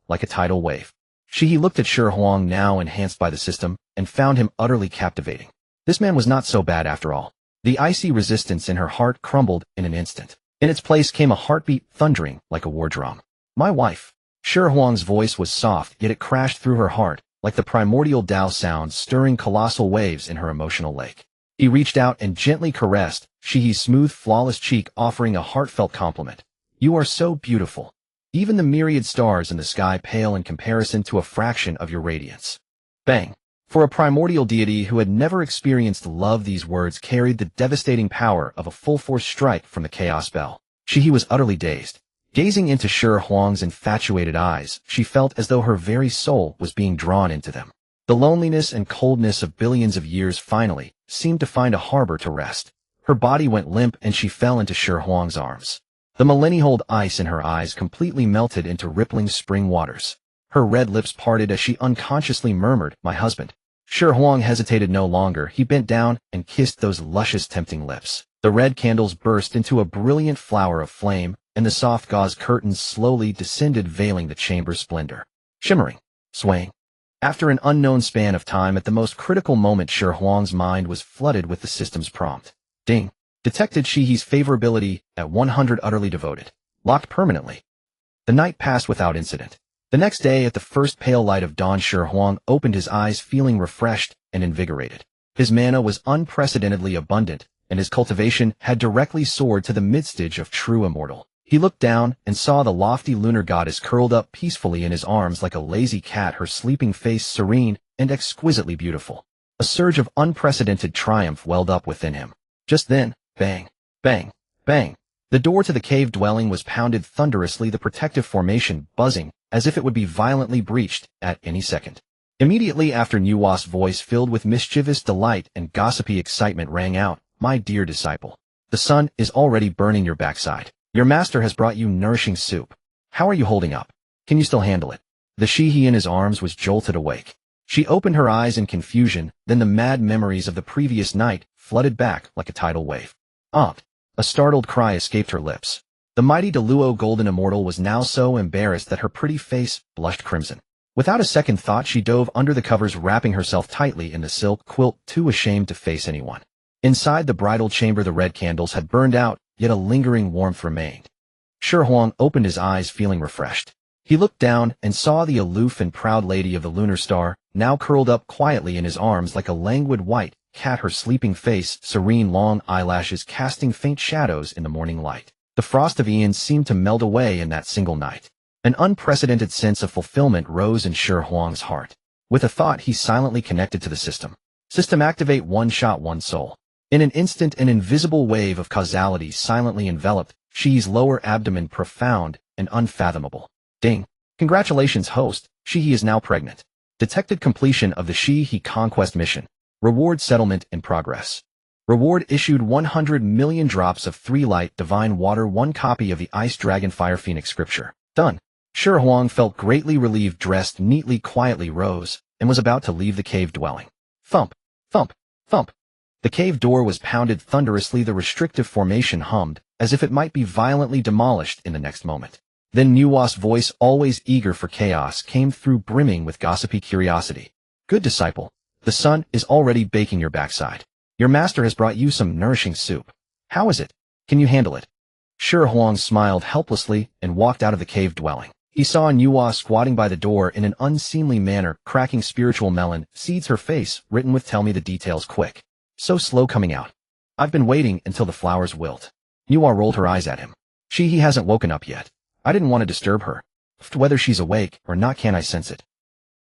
like a tidal wave. Xihe looked at Shi now enhanced by the system, and found him utterly captivating. This man was not so bad after all. The icy resistance in her heart crumbled in an instant. In its place came a heartbeat thundering like a war drum. My wife. Shi voice was soft, yet it crashed through her heart, like the primordial Tao sound stirring colossal waves in her emotional lake. He reached out and gently caressed Xihe's smooth, flawless cheek, offering a heartfelt compliment. You are so beautiful. Even the myriad stars in the sky pale in comparison to a fraction of your radiance. Bang. For a primordial deity who had never experienced love, these words carried the devastating power of a full-force strike from the chaos bell. Xihe was utterly dazed. Gazing into Shi Huang's infatuated eyes, she felt as though her very soul was being drawn into them. The loneliness and coldness of billions of years finally seemed to find a harbor to rest. Her body went limp and she fell into Shi Huang's arms. The millennium-cold ice in her eyes completely melted into rippling spring waters. Her red lips parted as she unconsciously murmured, "My husband." Shi Huang hesitated no longer. He bent down and kissed those luscious, tempting lips. The red candles burst into a brilliant flower of flame, and the soft gauze curtains slowly descended, veiling the chamber's splendor. Shimmering, swaying. After an unknown span of time, at the most critical moment, Shi Huang's mind was flooded with the system's prompt. Ding. Detected Xihe's favorability at 100, utterly devoted. Locked permanently. The night passed without incident. The next day, at the first pale light of dawn, Shi Huang opened his eyes feeling refreshed and invigorated. His mana was unprecedentedly abundant, and his cultivation had directly soared to the mid-stage of true immortal. He looked down and saw the lofty lunar goddess curled up peacefully in his arms like a lazy cat, her sleeping face serene and exquisitely beautiful. A surge of unprecedented triumph welled up within him. Just then, bang, bang, bang. The door to the cave dwelling was pounded thunderously, the protective formation buzzing as if it would be violently breached at any second. Immediately after, Nuwa's voice, filled with mischievous delight and gossipy excitement, rang out, "My dear disciple, the sun is already burning your backside. Your master has brought you nourishing soup. How are you holding up? Can you still handle it?" The Xihe in his arms was jolted awake. She opened her eyes in confusion, then the mad memories of the previous night flooded back like a tidal wave. A startled cry escaped her lips. The mighty Diluo golden immortal was now so embarrassed that her pretty face blushed crimson. Without a second thought, she dove under the covers, wrapping herself tightly in the silk quilt, too ashamed to face anyone. Inside the bridal chamber, the red candles had burned out, yet a lingering warmth remained. Shi Huang opened his eyes feeling refreshed. He looked down and saw the aloof and proud lady of the lunar star, now curled up quietly in his arms like a languid white cat, her sleeping face serene, long eyelashes casting faint shadows in the morning light. The frost of eons seemed to melt away in that single night. An unprecedented sense of fulfillment rose in Shi Huang's heart. With a thought, he silently connected to the system. System activate, one shot, one soul. In an instant, an invisible wave of causality silently enveloped Xihe's lower abdomen, profound and unfathomable. Ding. Congratulations, host. Xihe is now pregnant. Detected completion of the Xihe conquest mission. Reward settlement in progress. Reward issued 100 million drops of 3 light divine water, 1 copy of the Ice Dragon Fire Phoenix scripture. Done. Shi Huang felt greatly relieved, dressed neatly, quietly rose, and was about to leave the cave dwelling. Thump, thump, thump. The cave door was pounded thunderously, the restrictive formation hummed, as if it might be violently demolished in the next moment. Then Nuwa's voice, always eager for chaos, came through, brimming with gossipy curiosity. "Good disciple, the sun is already baking your backside. Your master has brought you some nourishing soup. How is it? Can you handle it?" Shi Huang smiled helplessly and walked out of the cave dwelling. He saw Nuwa squatting by the door in an unseemly manner, cracking spiritual melon seeds, her face written with "Tell me the details quick." So slow coming out. "I've been waiting until the flowers wilt." Nuwa rolled her eyes at him. "Xihe hasn't woken up yet. I didn't want to disturb her. Whether she's awake or not, can I sense it?"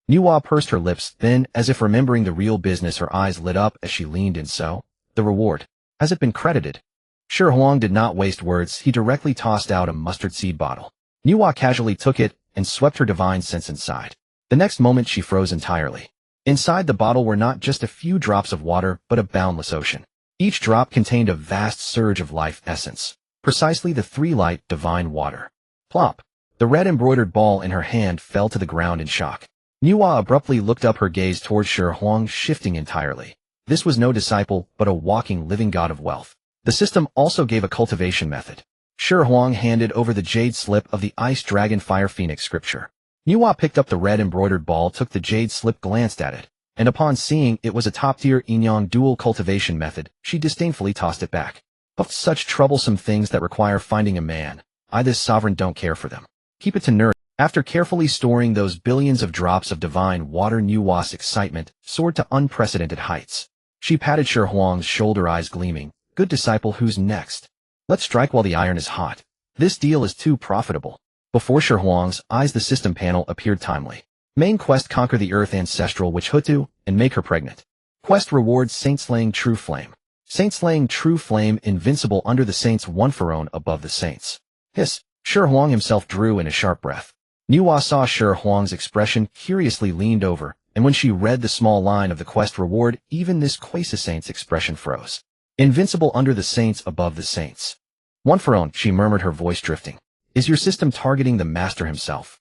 Nuwa pursed her lips, then, as if remembering the real business, her eyes lit up as she leaned in. "So, the reward. Has it been credited?" Shi Huang did not waste words. He directly tossed out a mustard seed bottle. Nuwa casually took it and swept her divine sense inside. The next moment, she froze entirely. Inside the bottle were not just a few drops of water, but a boundless ocean. Each drop contained a vast surge of life essence. Precisely the 3 light divine water. Plop. The red embroidered ball in her hand fell to the ground in shock. Nuwa abruptly looked up, her gaze towards Shi Huang shifting entirely. This was no disciple, but a walking, living god of wealth. The system also gave a cultivation method. Shi Huang handed over the jade slip of the Ice Dragon Fire Phoenix scripture. Nuwa picked up the red embroidered ball, took the jade slip, glanced at it, and upon seeing it was a top-tier Inyan dual cultivation method, she disdainfully tossed it back. "Of such troublesome things that require finding a man, I, this sovereign, don't care for them. Keep it to nourish." After carefully storing those billions of drops of divine water, Nuwa's excitement soared to unprecedented heights. She patted Shi Huang's shoulder, eyes gleaming. "Good disciple, who's next? Let's strike while the iron is hot." This deal is too profitable. Before Shi Huang's eyes the system panel appeared timely. Main quest: conquer the earth ancestral witch Hutu and make her pregnant. Quest rewards: saint slaying true flame. Saint slaying true flame invincible under the saints, one throne above the saints. Hiss. Shi Huang himself drew in a sharp breath. Nuwa saw Shi Huang's expression, curiously leaned over, and when she read the small line of the quest reward, even this quasi-saint's expression froze. Invincible under the saints above the saints. One throne, she murmured, her voice drifting. Is your system targeting the master himself?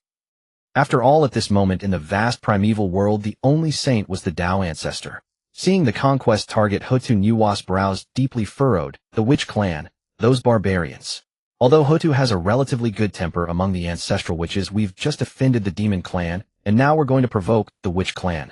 After all, at this moment in the vast primeval world, the only saint was the Tao ancestor. Seeing the conquest target Hutu, Nuwa's brows deeply furrowed. The witch clan, those barbarians. Although Hutu has a relatively good temper among the ancestral witches, we've just offended the demon clan, and now we're going to provoke the witch clan.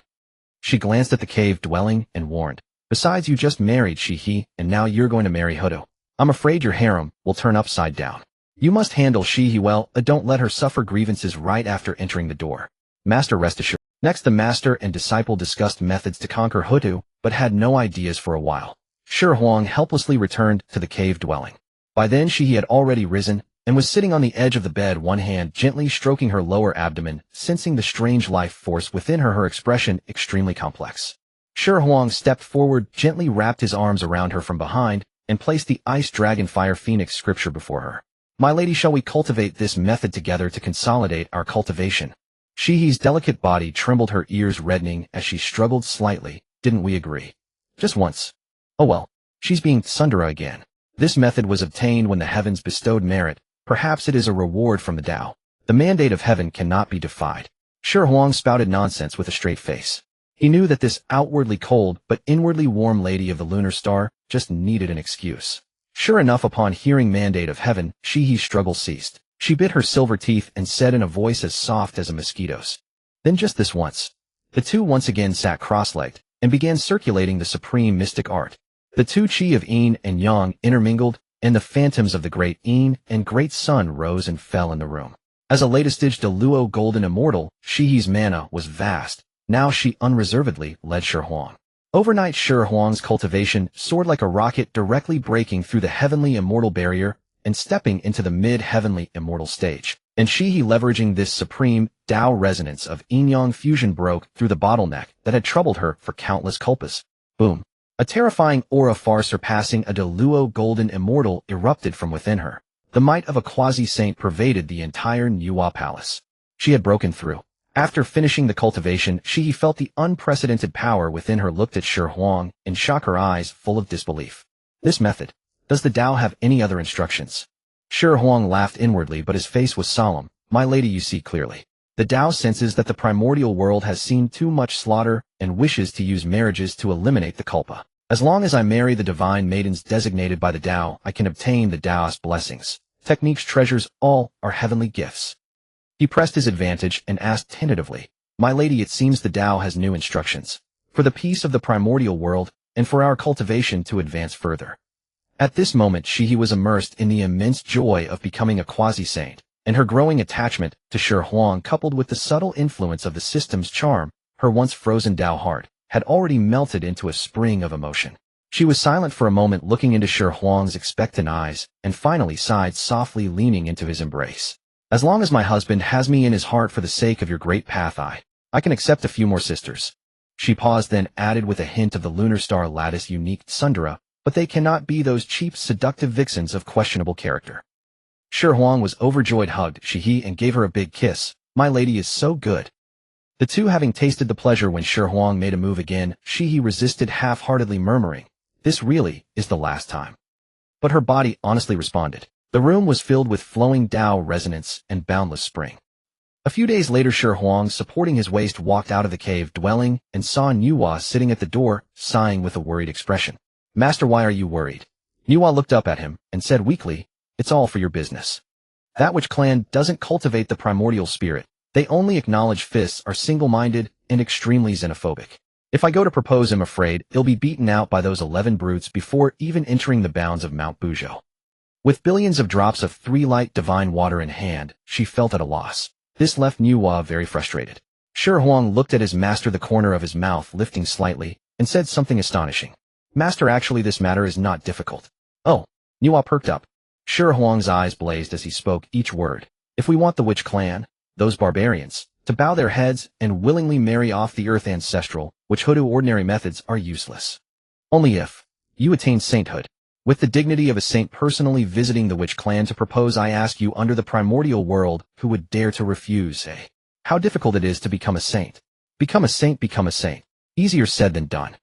She glanced at the cave dwelling and warned. Besides, you just married Xihe, and now you're going to marry Hutu. I'm afraid your harem will turn upside down. You must handle Xihe well, don't let her suffer grievances right after entering the door. Master, rest assured. Next, the master and disciple discussed methods to conquer Hutu, but had no ideas for a while. Shi Huang helplessly returned to the cave dwelling. By then Xihe had already risen, and was sitting on the edge of the bed, one hand gently stroking her lower abdomen, sensing the strange life force within her, her expression extremely complex. Shi Huang stepped forward, gently wrapped his arms around her from behind, and placed the Ice Dragon Fire Phoenix scripture before her. My lady, shall we cultivate this method together to consolidate our cultivation? Xihe's delicate body trembled, her ears reddening as she struggled slightly. Didn't we agree? Just once. Oh well, she's being tsundere again. This method was obtained when the heavens bestowed merit. Perhaps it is a reward from the Tao. The mandate of heaven cannot be defied. Shi Huang spouted nonsense with a straight face. He knew that this outwardly cold but inwardly warm lady of the lunar star just needed an excuse. Sure enough, upon hearing mandate of heaven, Xihe's struggle ceased. She bit her silver teeth and said in a voice as soft as a mosquito's. Then just this once. The two once again sat cross-legged and began circulating the supreme mystic art. The two chi of yin and yang intermingled, and the phantoms of the great yin and great sun rose and fell in the room. As a latest stage de luo golden immortal, Xihe's mana was vast. Now she unreservedly led Shi Huang. Overnight, Shi Huang's cultivation soared like a rocket, directly breaking through the heavenly immortal barrier and stepping into the mid-heavenly immortal stage. And Xihe, leveraging this supreme Tao resonance of yin-yang fusion, broke through the bottleneck that had troubled her for countless kalpas. Boom. A terrifying aura far surpassing a de luo golden immortal erupted from within her. The might of a quasi-saint pervaded the entire Nuwa palace. She had broken through. After finishing the cultivation, Xihe felt the unprecedented power within her, looked at Shi Huang in shock, her eyes full of disbelief. This method. Does the Tao have any other instructions? Shi Huang laughed inwardly, but his face was solemn. My lady, you see clearly. The Tao senses that the primordial world has seen too much slaughter and wishes to use marriages to eliminate the culpa. As long as I marry the divine maidens designated by the Tao, I can obtain the Taoist blessings. Techniques, treasures, all are heavenly gifts. He pressed his advantage and asked tentatively, My lady, it seems the Tao has new instructions. For the peace of the primordial world, and for our cultivation to advance further. At this moment Xihe was immersed in the immense joy of becoming a quasi-saint, and her growing attachment to Shi Huang, coupled with the subtle influence of the system's charm, her once frozen Tao heart had already melted into a spring of emotion. She was silent for a moment, looking into Shi Huang's expectant eyes, and finally sighed softly, leaning into his embrace. As long as my husband has me in his heart for the sake of your great path, I can accept a few more sisters. She paused, then added with a hint of the lunar star lattice unique tsundere, but they cannot be those cheap, seductive vixens of questionable character. Shi Huang was overjoyed, hugged Xihe and gave her a big kiss. My lady is so good. The two having tasted the pleasure when Shi Huang made a move again, Xihe resisted, half-heartedly murmuring, This really is the last time. But her body honestly responded. The room was filled with flowing Tao resonance and boundless spring. A few days later, Shi Huang, supporting his waist, walked out of the cave dwelling and saw Nuwa sitting at the door, sighing with a worried expression. Master, why are you worried? Nuwa looked up at him and said weakly, It's all for your business. That witch clan doesn't cultivate the primordial spirit. They only acknowledge fists, are single-minded, and extremely xenophobic. If I go to propose, I'm afraid they'll be beaten out by those 11 brutes before even entering the bounds of Mount Buzhou. With billions of drops of 3 light divine water in hand, she felt at a loss. This left Nuwa very frustrated. Shi Huang looked at his master, the corner of his mouth lifting slightly, and said something astonishing. Master, actually this matter is not difficult. Oh, Nuwa perked up. Shi Huang's eyes blazed as he spoke each word. If we want the witch clan, those barbarians, to bow their heads and willingly marry off the earth ancestral, which hoodoo ordinary methods are useless. Only if you attain sainthood. With the dignity of a saint personally visiting the witch clan to propose, I ask you under the primordial world, who would dare to refuse, eh? How difficult it is to become a saint. Become a saint, become a saint. Easier said than done.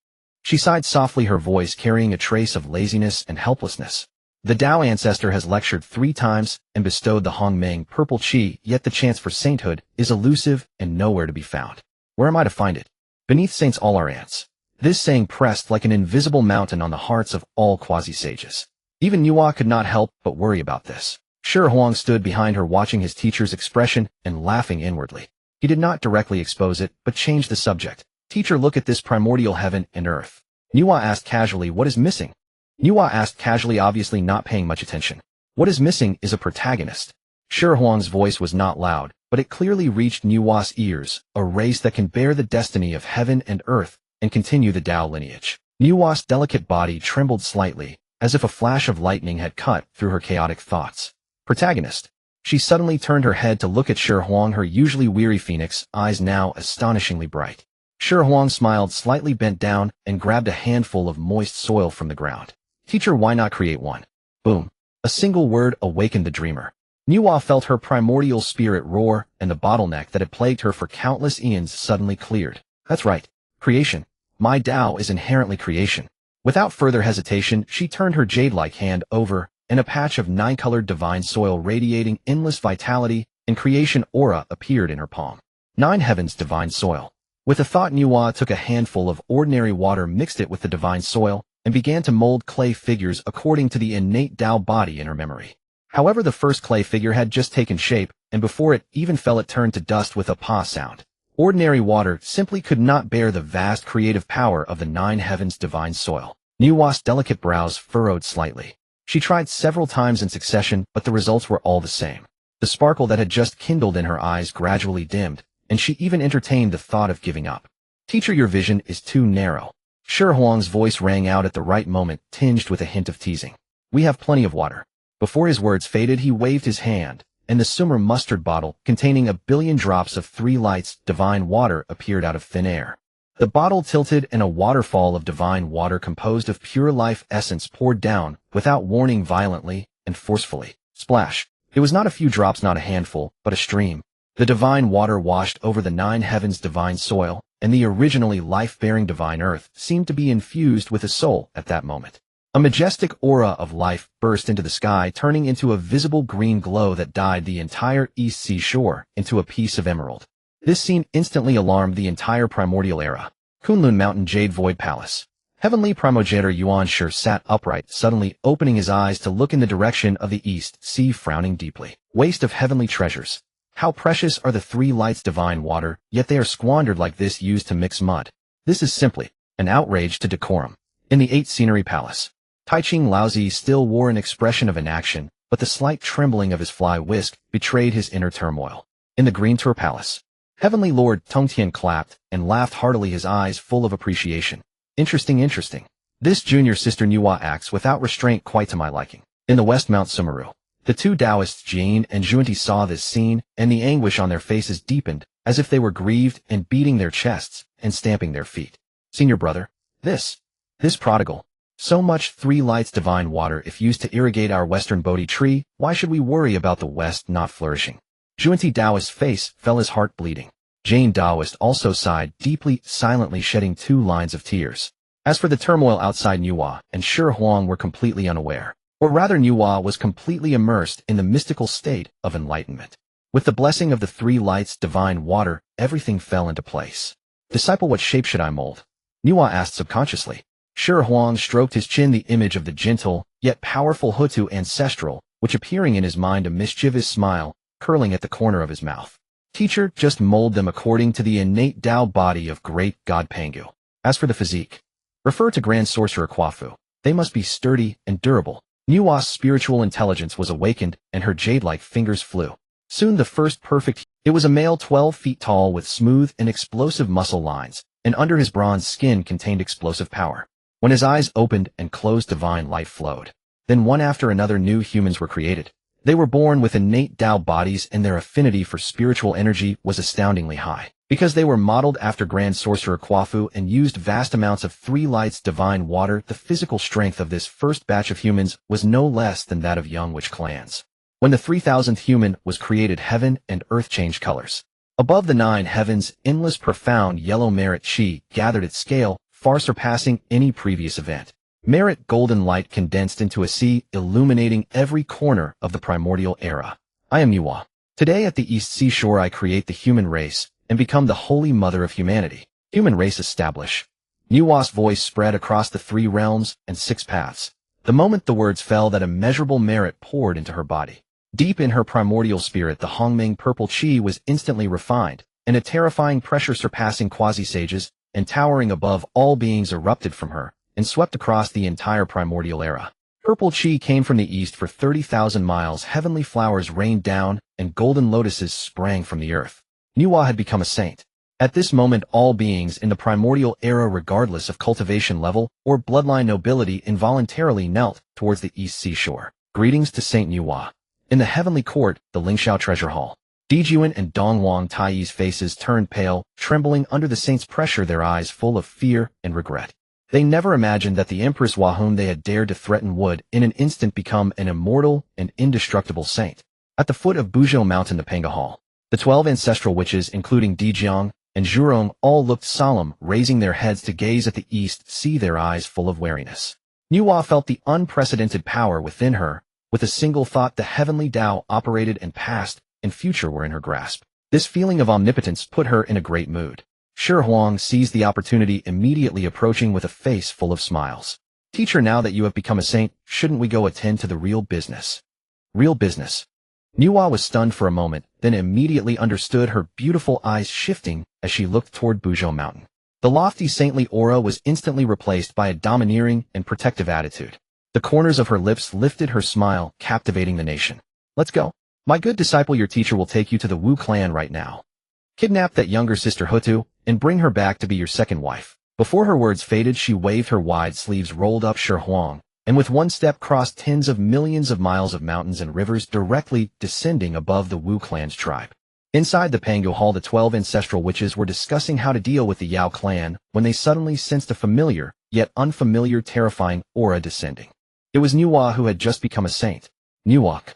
She sighed softly, her voice carrying a trace of laziness and helplessness. The Dao ancestor has lectured 3 times and bestowed the Hongmeng purple chi, yet the chance for sainthood is elusive and nowhere to be found. Where am I to find it? Beneath saints all are ants. This saying pressed like an invisible mountain on the hearts of all quasi-sages. Even Nuwa could not help but worry about this. Shi Huang stood behind her watching his teacher's expression and laughing inwardly. He did not directly expose it, but changed the subject. Teacher, look at this primordial heaven and earth. Nuwa asked casually, what is missing? Nuwa asked casually, obviously not paying much attention. What is missing is a protagonist. Shi Huang's voice was not loud, but it clearly reached Nuwa's ears, a race that can bear the destiny of heaven and earth and continue the Dao lineage. Nuwa's delicate body trembled slightly, as if a flash of lightning had cut through her chaotic thoughts. Protagonist. She suddenly turned her head to look at Shi Huang, her usually weary phoenix eyes now astonishingly bright. Shi Huang smiled, slightly bent down, and grabbed a handful of moist soil from the ground. Teacher, why not create one? Boom. A single word awakened the dreamer. Nuwa felt her primordial spirit roar, and the bottleneck that had plagued her for countless eons suddenly cleared. That's right. Creation. My Dao is inherently creation. Without further hesitation, she turned her jade-like hand over, and a patch of 9-colored divine soil radiating endless vitality and creation aura appeared in her palm. 9 heavens divine soil. With a thought, Nuwa took a handful of ordinary water, mixed it with the divine soil, and began to mold clay figures according to the innate Dao body in her memory. However, the first clay figure had just taken shape, and before it even fell it turned to dust with a pa sound. Ordinary water simply could not bear the vast creative power of the 9 heavens divine soil. Nuwa's delicate brows furrowed slightly. She tried several times in succession, but the results were all the same. The sparkle that had just kindled in her eyes gradually dimmed, and she even entertained the thought of giving up. Teacher, your vision is too narrow. Shi Huang's voice rang out at the right moment, tinged with a hint of teasing. We have plenty of water. Before his words faded, he waved his hand, and the Sumer mustard bottle, containing 1 billion drops of 3 lights divine water, appeared out of thin air. The bottle tilted, and a waterfall of divine water composed of pure life essence poured down, without warning, violently and forcefully. Splash. It was not a few drops, not a handful, but a stream. The divine water washed over the 9 heavens divine soil, and the originally life-bearing divine earth seemed to be infused with a soul at that moment. A majestic aura of life burst into the sky, turning into a visible green glow that dyed the entire East Sea shore into a piece of emerald. This scene instantly alarmed the entire primordial era. Kunlun Mountain Jade Void Palace. Heavenly Primogenitor Yuan Shi sat upright, suddenly opening his eyes to look in the direction of the East Sea, frowning deeply. Waste of heavenly treasures. How precious are the 3 lights divine water, yet they are squandered like this, used to mix mud. This is simply an outrage to decorum. In the 8 Scenery Palace. Taiching Laozi still wore an expression of inaction, but the slight trembling of his fly whisk betrayed his inner turmoil. In the Green Tour Palace. Heavenly Lord Tongtian clapped and laughed heartily, his eyes full of appreciation. Interesting, interesting. This junior sister Nuwa acts without restraint, quite to my liking. In the West Mount Sumeru. The 2 Taoists Jane and Junti saw this scene, and the anguish on their faces deepened, as if they were grieved, and beating their chests and stamping their feet. Senior brother, this prodigal. So much 3 lights divine water if used to irrigate our western Bodhi tree, why should we worry about the west not flourishing? Junti Taoist's face fell, his heart bleeding. Jane Taoist also sighed deeply, silently shedding 2 lines of tears. As for the turmoil outside, Nuwa and Shi Huang were completely unaware. Or rather, Nuwa was completely immersed in the mystical state of enlightenment. With the blessing of the 3 lights divine water, everything fell into place. Disciple, what shape should I mold? Nuwa asked subconsciously. Shi Huang stroked his chin, the image of the gentle, yet powerful Hutu ancestral, which appearing in his mind a mischievous smile, curling at the corner of his mouth. Teacher, just mold them according to the innate Tao body of great God Pangu. As for the physique, refer to Grand Sorcerer Kwafu. They must be sturdy and durable. Nuwa's spiritual intelligence was awakened, and her jade-like fingers flew. Soon the first perfect. It was a male 12 feet tall with smooth and explosive muscle lines, and under his bronze skin contained explosive power. When his eyes opened and closed, divine light flowed. Then one after another new humans were created. They were born with innate Tao bodies, and their affinity for spiritual energy was astoundingly high. Because they were modeled after Grand Sorcerer Kwafu and used vast amounts of Three Lights divine water, the physical strength of this first batch of humans was no less than that of young witch clans. When the 3000th human was created, heaven and earth changed colors. Above the 9 heavens, endless profound yellow merit Xihe gathered its scale, far surpassing any previous event. Merit golden light condensed into a sea, illuminating every corner of the primordial era. I am Nuwa. Today at the East Seashore I create the human race and become the holy mother of humanity. Human race establish. Nuwa's voice spread across the 3 realms and 6 paths. The moment the words fell, that immeasurable merit poured into her body. Deep in her primordial spirit, the Hongming purple Qi was instantly refined, and a terrifying pressure surpassing quasi-sages and towering above all beings erupted from her and swept across the entire primordial era. Purple Qi came from the east. For 30,000 miles, heavenly flowers rained down, and golden lotuses sprang from the earth. Nuwa had become a saint. At this moment, all beings in the primordial era, regardless of cultivation level or bloodline nobility, involuntarily knelt towards the east seashore. Greetings to Saint Nuwa. In the heavenly court, the Lingxiao treasure hall, Dijun and Dongwang Taiyi's faces turned pale, trembling under the saint's pressure, their eyes full of fear and regret. They never imagined that the Empress Hua, whom they had dared to threaten, would, in an instant, become an immortal and indestructible saint. At the foot of Buzhou Mountain, the Panga Hall, the 12 ancestral witches, including Dijun and Zhurong, all looked solemn, raising their heads to gaze at the east, see their eyes full of wariness. Nuwa felt the unprecedented power within her. With a single thought, the heavenly Tao operated, and past and future were in her grasp. This feeling of omnipotence put her in a great mood. Shi Huang seized the opportunity, immediately approaching with a face full of smiles. Teacher, now that you have become a saint, shouldn't we go attend to the real business? Real business. Nuwa was stunned for a moment, then immediately understood, her beautiful eyes shifting as she looked toward Buzhou Mountain. The lofty saintly aura was instantly replaced by a domineering and protective attitude. The corners of her lips lifted, her smile captivating the nation. Let's go. My good disciple, your teacher will take you to the Wu clan right now. Kidnap that younger sister Hutu and bring her back to be your second wife. Before her words faded, she waved her wide sleeves, rolled up Shi Huang, and with one step crossed tens of millions of miles of mountains and rivers, directly descending above the Wu clan's tribe. Inside the Pangu Hall, the 12 ancestral witches were discussing how to deal with the Yao clan when they suddenly sensed a familiar, yet unfamiliar, terrifying aura descending. It was Nuwa, who had just become a saint. Nuwak.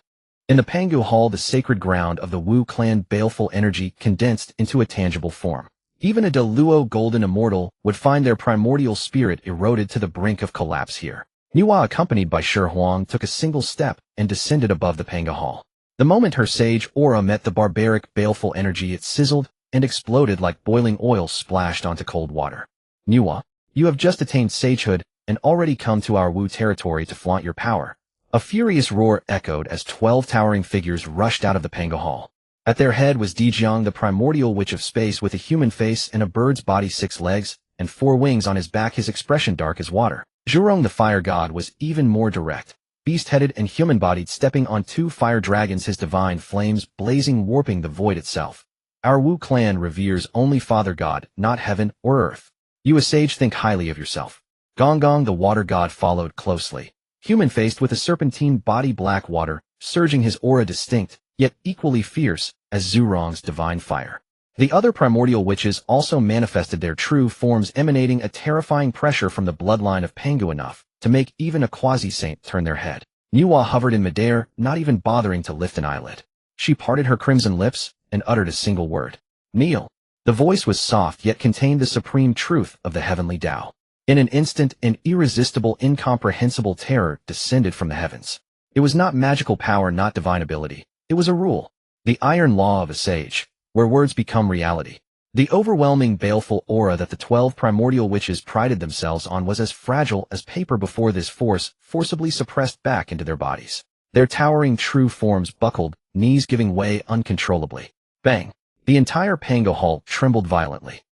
In the Pangu Hall, the sacred ground of the Wu clan, baleful energy condensed into a tangible form. Even a Deluo golden immortal would find their primordial spirit eroded to the brink of collapse here. Nuwa, accompanied by Shi Huang, took a single step and descended above the Panga Hall. The moment her sage aura met the barbaric, baleful energy, it sizzled and exploded like boiling oil splashed onto cold water. Nuwa, you have just attained sagehood and already come to our Wu territory to flaunt your power. A furious roar echoed as 12 towering figures rushed out of the Panga Hall. At their head was Dijun, the primordial witch of space, with a human face and a bird's body, 6 legs and 4 wings on his back, his expression dark as water. Zhurong, the fire god, was even more direct, beast-headed and human-bodied, stepping on 2 fire dragons, his divine flames blazing, warping the void itself. Our Wu clan reveres only Father God, not heaven or earth. You, a sage, think highly of yourself. Gonggong, the water god, followed closely, human-faced with a serpentine body, black water, surging, his aura distinct, yet equally fierce as Zhurong's divine fire. The other primordial witches also manifested their true forms, emanating a terrifying pressure from the bloodline of Pangu, enough to make even a quasi-saint turn their head. Nuwa hovered in midair, not even bothering to lift an eyelid. She parted her crimson lips and uttered a single word. Kneel. The voice was soft, yet contained the supreme truth of the heavenly Tao. In an instant, an irresistible, incomprehensible terror descended from the heavens. It was not magical power, not divine ability. It was a rule. The iron law of a sage, where words become reality. The overwhelming, baleful aura that the 12 primordial witches prided themselves on was as fragile as paper before this force forcibly suppressed back into their bodies. Their towering true forms buckled, knees giving way uncontrollably. Bang! The entire Pango Hall trembled violently.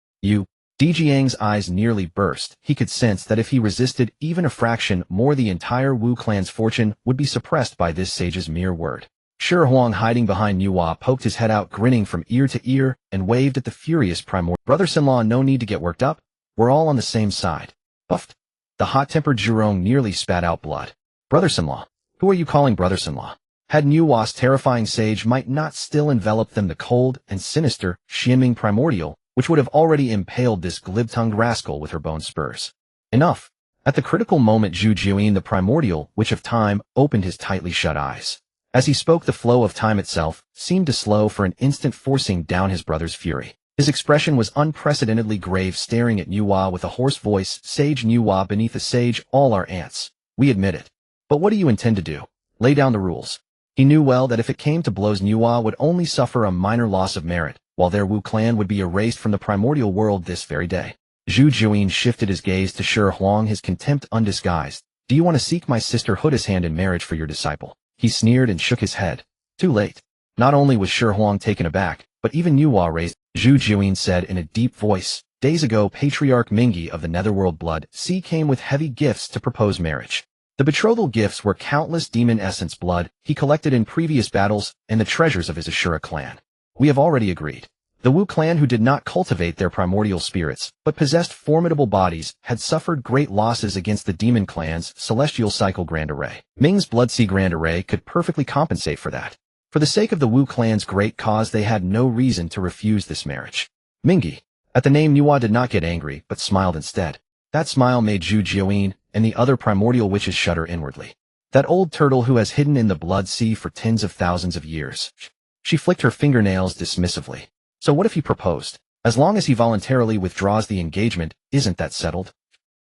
Dijiang's eyes nearly burst. He could sense that if he resisted even a fraction more, the entire Wu clan's fortune would be suppressed by this sage's mere word. Shi Huang, hiding behind Nuwa, poked his head out, grinning from ear to ear, and waved at the furious primordial. Brother-in-law, no need to get worked up. We're all on the same side. Puffed. The hot-tempered Zhurong nearly spat out blood. Brothers-in-law. Who are you calling brothers-in-law? Had Nuwa's terrifying sage might not still envelop them the cold and sinister Xihe Primordial, which would have already impaled this glib-tongued rascal with her bone spurs. Enough. At the critical moment, Dijun, the Primordial Witch of Time, opened his tightly shut eyes. As he spoke, the flow of time itself seemed to slow for an instant, forcing down his brother's fury. His expression was unprecedentedly grave, staring at Nuwa with a hoarse voice. Sage Nuwa, beneath a sage, all are ants. We admit it. But what do you intend to do? Lay down the rules. He knew well that if it came to blows, Nuwa would only suffer a minor loss of merit, while their Wu clan would be erased from the primordial world this very day. Dijun shifted his gaze to Shi Huang, his contempt undisguised. Do you want to seek my sister Huda's hand in marriage for your disciple? He sneered and shook his head. Too late. Not only was Shi Huang taken aback, but even Nuwa raised. Dijun said in a deep voice, days ago Patriarch Mingi of the Netherworld Blood Sea came with heavy gifts to propose marriage. The betrothal gifts were countless demon essence blood he collected in previous battles and the treasures of his Ashura clan. We have already agreed. The Wu clan, who did not cultivate their primordial spirits, but possessed formidable bodies, had suffered great losses against the demon clan's Celestial Cycle Grand Array. Ming's Bloodsea Grand Array could perfectly compensate for that. For the sake of the Wu clan's great cause, they had no reason to refuse this marriage. Mingi. At the name, Nuwa did not get angry, but smiled instead. That smile made Dijun and the other primordial witches shudder inwardly. That old turtle who has hidden in the blood sea for tens of thousands of years. She flicked her fingernails dismissively. So what if he proposed? As long as he voluntarily withdraws the engagement, isn't that settled?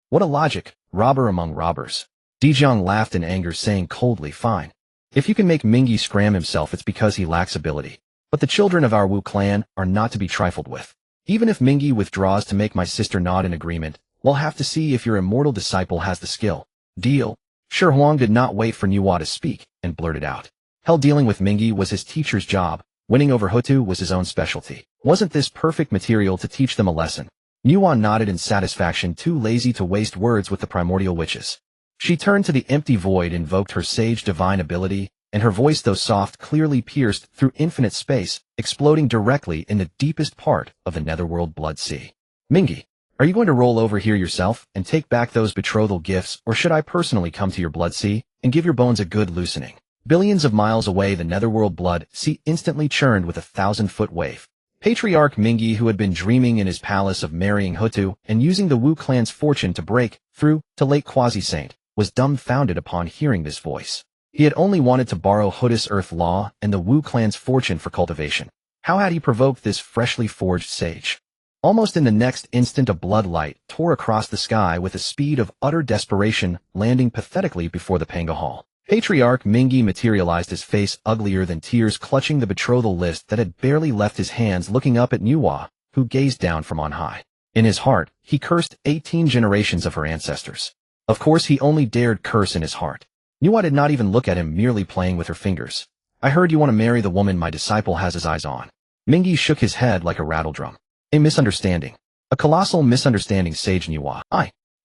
What a logic, robber among robbers. Dijun laughed in anger, saying coldly, fine. If you can make Mingi scram himself, it's because he lacks ability. But the children of our Wu clan are not to be trifled with. Even if Mingi withdraws to make my sister nod in agreement, we'll have to see if your immortal disciple has the skill. Deal. Shi Huang did not wait for Nuwa to speak, and blurted out. Hell, dealing with Mingi was his teacher's job. Winning over Hutu was his own specialty. Wasn't this perfect material to teach them a lesson? Nuwa nodded in satisfaction, too lazy to waste words with the primordial witches. She turned to the empty void, invoked her sage divine ability, and her voice, though soft, clearly pierced through infinite space, exploding directly in the deepest part of the Netherworld Blood Sea. Mingi, are you going to roll over here yourself and take back those betrothal gifts, or should I personally come to your Blood Sea and give your bones a good loosening? Billions of miles away, the Netherworld Blood Sea instantly churned with a 1,000-foot wave. Patriarch Mingi, who had been dreaming in his palace of marrying Hutu and using the Wu clan's fortune to break through to Lake Quasi-Saint, was dumbfounded upon hearing this voice. He had only wanted to borrow Hutu's earth law and the Wu clan's fortune for cultivation. How had he provoked this freshly forged sage? Almost in the next instant, a blood light tore across the sky with a speed of utter desperation, landing pathetically before the Panga Hall. Patriarch Mingi materialized, his face uglier than tears, clutching the betrothal list that had barely left his hands, looking up at Nuwa, who gazed down from on high. In his heart, he cursed 18 generations of her ancestors. Of course, he only dared curse in his heart. Nuwa did not even look at him, merely playing with her fingers. I heard you want to marry the woman my disciple has his eyes on. Mingi shook his head like a rattledrum. A misunderstanding. A colossal misunderstanding, Sage Nuwa.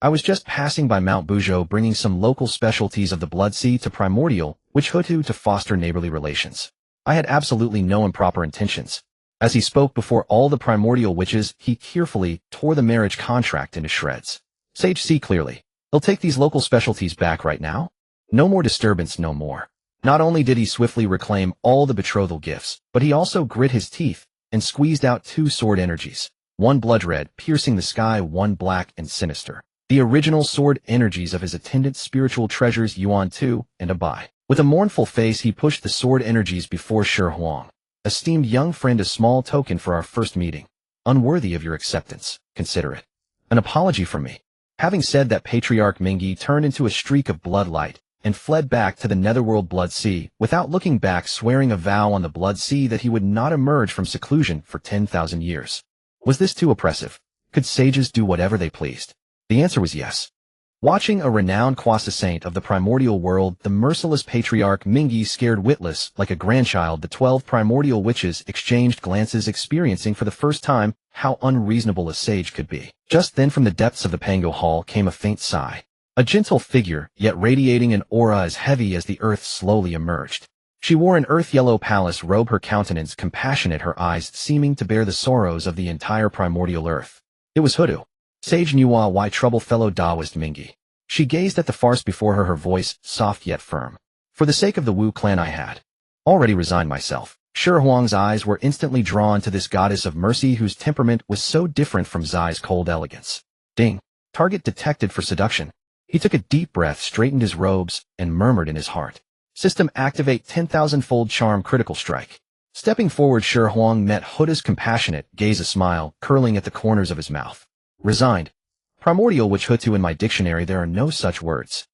I was just passing by Mount Bujo, bringing some local specialties of the Blood Sea to Primordial, which Hutu to foster neighborly relations. I had absolutely no improper intentions. As he spoke before all the primordial witches, he carefully tore the marriage contract into shreds. Sage, see clearly. He'll take these local specialties back right now. No more disturbance, no more. Not only did he swiftly reclaim all the betrothal gifts, but he also grit his teeth and squeezed out 2 sword energies. One blood red, piercing the sky, one black and sinister. The original sword energies of his attendant spiritual treasures, Yuan 2 and Abai. With a mournful face, he pushed the sword energies before Shi Huang. Esteemed young friend, a small token for our first meeting. Unworthy of your acceptance. Consider it an apology from me. Having said that, Patriarch Mingi turned into a streak of blood light and fled back to the Netherworld Blood Sea, without looking back, swearing a vow on the Blood Sea that he would not emerge from seclusion for 10,000 years. Was this too oppressive? Could sages do whatever they pleased? The answer was yes. Watching a renowned quasi-saint of the primordial world, the merciless Patriarch Mingi scared witless like a grandchild. The 12 primordial witches exchanged glances, experiencing for the first time how unreasonable a sage could be. Just then, from the depths of the Pango Hall came a faint sigh. A gentle figure, yet radiating an aura as heavy as the earth, slowly emerged. She wore an earth-yellow palace robe, her countenance compassionate, her eyes seeming to bear the sorrows of the entire primordial earth. It was Hutu. Sage Nuwa, why trouble fellow Taoist Mingi? She gazed at the farce before her, her voice soft yet firm. For the sake of the Wu clan I had already resigned myself. Shi Huang's eyes were instantly drawn to this goddess of mercy whose temperament was so different from Zai's cold elegance. Ding. Target detected for seduction. He took a deep breath, straightened his robes, and murmured in his heart. System activate 10,000-fold charm critical strike. Stepping forward, Shi Huang met Huda's compassionate gaze, a smile curling at the corners of his mouth. Resigned. Primordial, which Hutu in my dictionary there are no such words.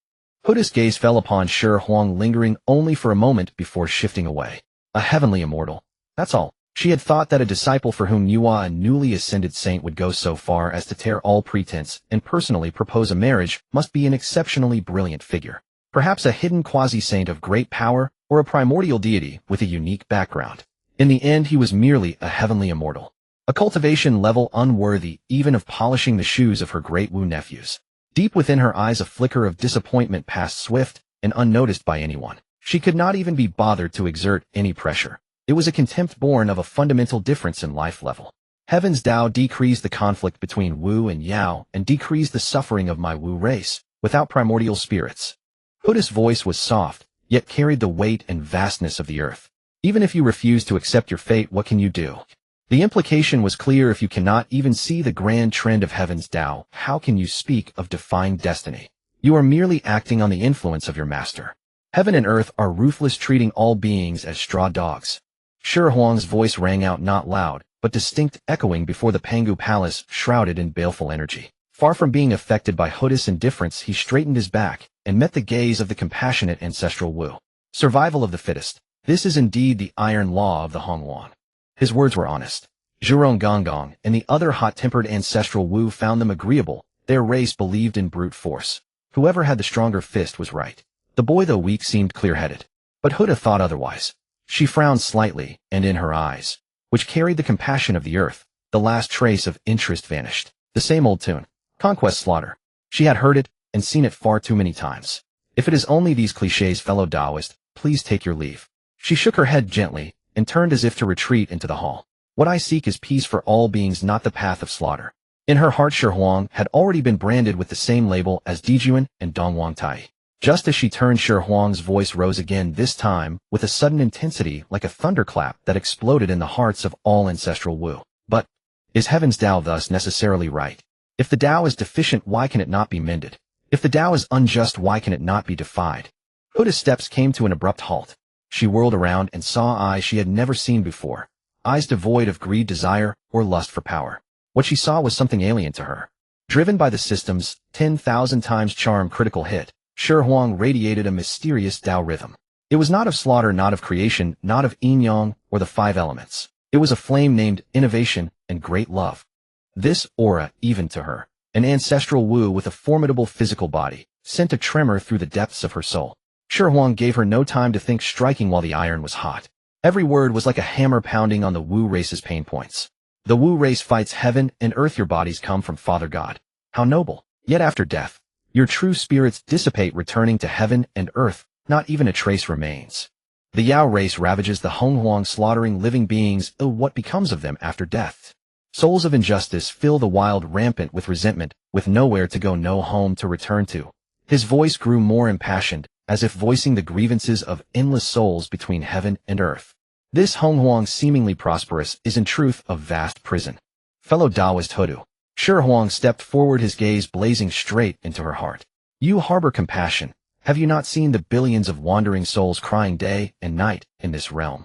Huda's gaze fell upon Shi Huang, lingering only for a moment before shifting away. A heavenly immortal. That's all. She had thought that a disciple for whom Nuwa, a newly ascended saint, would go so far as to tear all pretense and personally propose a marriage must be an exceptionally brilliant figure. Perhaps a hidden quasi-saint of great power, or a primordial deity with a unique background. In the end, he was merely a heavenly immortal. A cultivation level unworthy even of polishing the shoes of her great Wu nephews. Deep within her eyes a flicker of disappointment passed, swift and unnoticed by anyone. She could not even be bothered to exert any pressure. It was a contempt born of a fundamental difference in life level. Heaven's Tao decrees the conflict between Wu and Yao and decrees the suffering of my Wu race, without primordial spirits. Huda's voice was soft, yet carried the weight and vastness of the earth. Even if you refuse to accept your fate, what can you do? The implication was clear. If you cannot even see the grand trend of Heaven's Tao, how can you speak of defying destiny? You are merely acting on the influence of your master. Heaven and earth are ruthless, treating all beings as straw dogs. Shi Huang's voice rang out, not loud, but distinct, echoing before the Pangu Palace, shrouded in baleful energy. Far from being affected by Huda's indifference, he straightened his back and met the gaze of the compassionate ancestral Wu. Survival of the fittest. This is indeed the iron law of the Hongwan. His words were honest. Zhurong Gonggong and the other hot-tempered ancestral Wu found them agreeable. Their race believed in brute force. Whoever had the stronger fist was right. The boy, though weak, seemed clear-headed. But Huda thought otherwise. She frowned slightly, and in her eyes, which carried the compassion of the earth, the last trace of interest vanished. The same old tune. Conquest, slaughter. She had heard it and seen it far too many times. If it is only these clichés, fellow Taoist, please take your leave. She shook her head gently and turned as if to retreat into the hall. What I seek is peace for all beings, not the path of slaughter. In her heart, Shi Huang had already been branded with the same label as Dijun and Dongwang Tai. Just as she turned, Shi Huang's voice rose again, this time with a sudden intensity like a thunderclap that exploded in the hearts of all ancestral Wu. But is Heaven's Tao thus necessarily right? If the Tao is deficient, why can it not be mended? If the Tao is unjust, why can it not be defied? Huda's steps came to an abrupt halt. She whirled around and saw eyes she had never seen before. Eyes devoid of greed, desire, or lust for power. What she saw was something alien to her. Driven by the system's 10,000 times charm critical hit, Shi Huang radiated a mysterious Tao rhythm. It was not of slaughter, not of creation, not of yin-yang or the five elements. It was a flame named innovation and great love. This aura, even to her, an ancestral Wu with a formidable physical body, sent a tremor through the depths of her soul. Shi Huang gave her no time to think, striking while the iron was hot. Every word was like a hammer pounding on the Wu race's pain points. The Wu race fights heaven and earth. Your bodies come from Father God. How noble! Yet after death, your true spirits dissipate, returning to heaven and earth. Not even a trace remains. The Yao race ravages the Honghuang, slaughtering living beings. Oh, what becomes of them after death? Souls of injustice fill the wild, rampant with resentment, with nowhere to go, no home to return to. His voice grew more impassioned, as if voicing the grievances of endless souls between heaven and earth. This Honghuang, seemingly prosperous, is in truth a vast prison. Fellow Taoist Hudu. Shi Huang stepped forward, his gaze blazing straight into her heart. You harbor compassion. Have you not seen the billions of wandering souls crying day and night in this realm?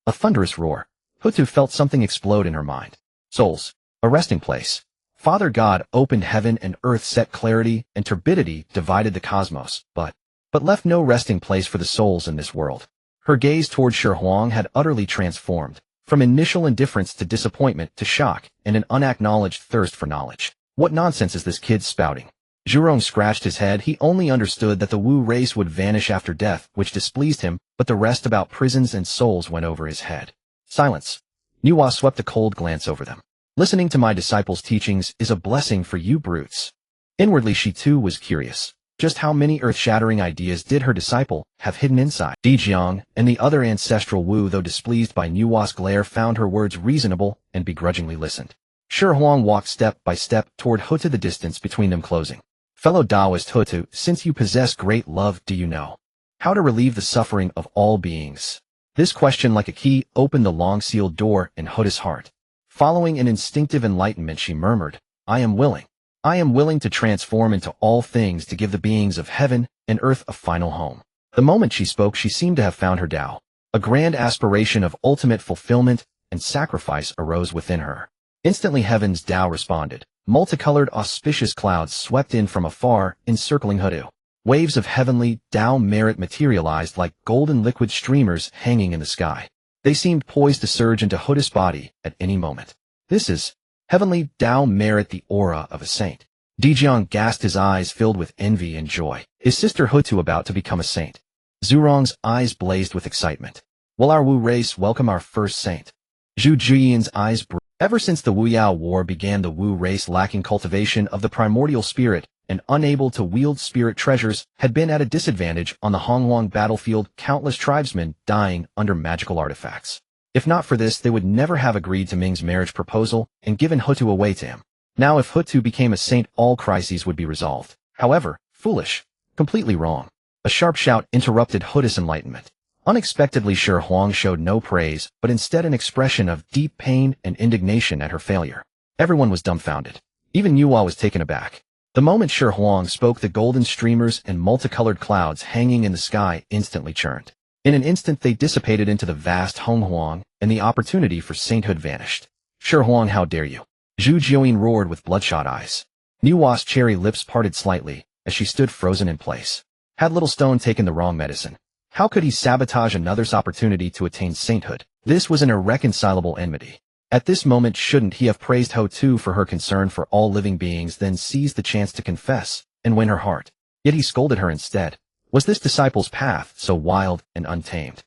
A thunderous roar. Hutu felt something explode in her mind. Souls. A resting place. Father God opened heaven and earth, set clarity and turbidity, divided the cosmos, but left no resting place for the souls in this world. Her gaze toward Shi Huang had utterly transformed, from initial indifference to disappointment to shock and an unacknowledged thirst for knowledge. What nonsense is this kid spouting? Zhurong scratched his head. He only understood that the Wu race would vanish after death, which displeased him, but the rest about prisons and souls went over his head. Silence. Nuwa swept a cold glance over them. Listening to my disciples' teachings is a blessing for you brutes. Inwardly she too was curious. Just how many earth-shattering ideas did her disciple have hidden inside? Dijun and the other ancestral Wu, though displeased by Nuwa's glare, found her words reasonable and begrudgingly listened. Shi Huang walked step by step toward Huta, the distance between them closing. Fellow Taoist Hutu, since you possess great love, do you know how to relieve the suffering of all beings? This question, like a key, opened the long-sealed door in Huta's heart. Following an instinctive enlightenment, she murmured, I am willing. I am willing to transform into all things to give the beings of heaven and earth a final home. The moment she spoke, she seemed to have found her Tao. A grand aspiration of ultimate fulfillment and sacrifice arose within her. Instantly heaven's Tao responded. Multicolored auspicious clouds swept in from afar, encircling Hutu. Waves of heavenly Tao merit materialized like golden liquid streamers hanging in the sky. They seemed poised to surge into Hutu's body at any moment. This is heavenly Tao merit, the aura of a saint. Dijun gasped, his eyes filled with envy and joy. His sister Hutu about to become a saint. Zhurong's eyes blazed with excitement. Will our Wu race welcome our first saint? Zhu Jian's eyes burned. Ever since the Wu-Yao War began, the Wu race, lacking cultivation of the primordial spirit and unable to wield spirit treasures, had been at a disadvantage on the Hongwang battlefield, countless tribesmen dying under magical artifacts. If not for this, they would never have agreed to Ming's marriage proposal and given Hutu away to him. Now if Hutu became a saint, all crises would be resolved. However, foolish. Completely wrong. A sharp shout interrupted Hutu's enlightenment. Unexpectedly, Shi Huang showed no praise, but instead an expression of deep pain and indignation at her failure. Everyone was dumbfounded. Even Nuwa was taken aback. The moment Shi Huang spoke, the golden streamers and multicolored clouds hanging in the sky instantly churned. In an instant they dissipated into the vast Honghuang, and the opportunity for sainthood vanished. Shi Huang, how dare you? Zhu Jiuyin roared with bloodshot eyes. Nuwa's cherry lips parted slightly as she stood frozen in place. Had Little Stone taken the wrong medicine? How could he sabotage another's opportunity to attain sainthood? This was an irreconcilable enmity. At this moment, shouldn't he have praised Hutu for her concern for all living beings, then seized the chance to confess and win her heart? Yet he scolded her instead. Was this disciple's path so wild and untamed?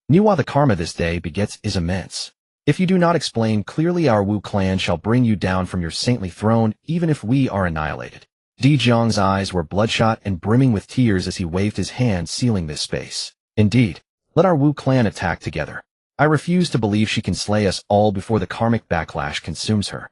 Nuwa, the karma this day begets is immense. If you do not explain clearly, our Wu clan shall bring you down from your saintly throne, even if we are annihilated. Dijun's eyes were bloodshot and brimming with tears as he waved his hand, sealing this space. Indeed, let our Wu clan attack together. I refuse to believe she can slay us all before the karmic backlash consumes her.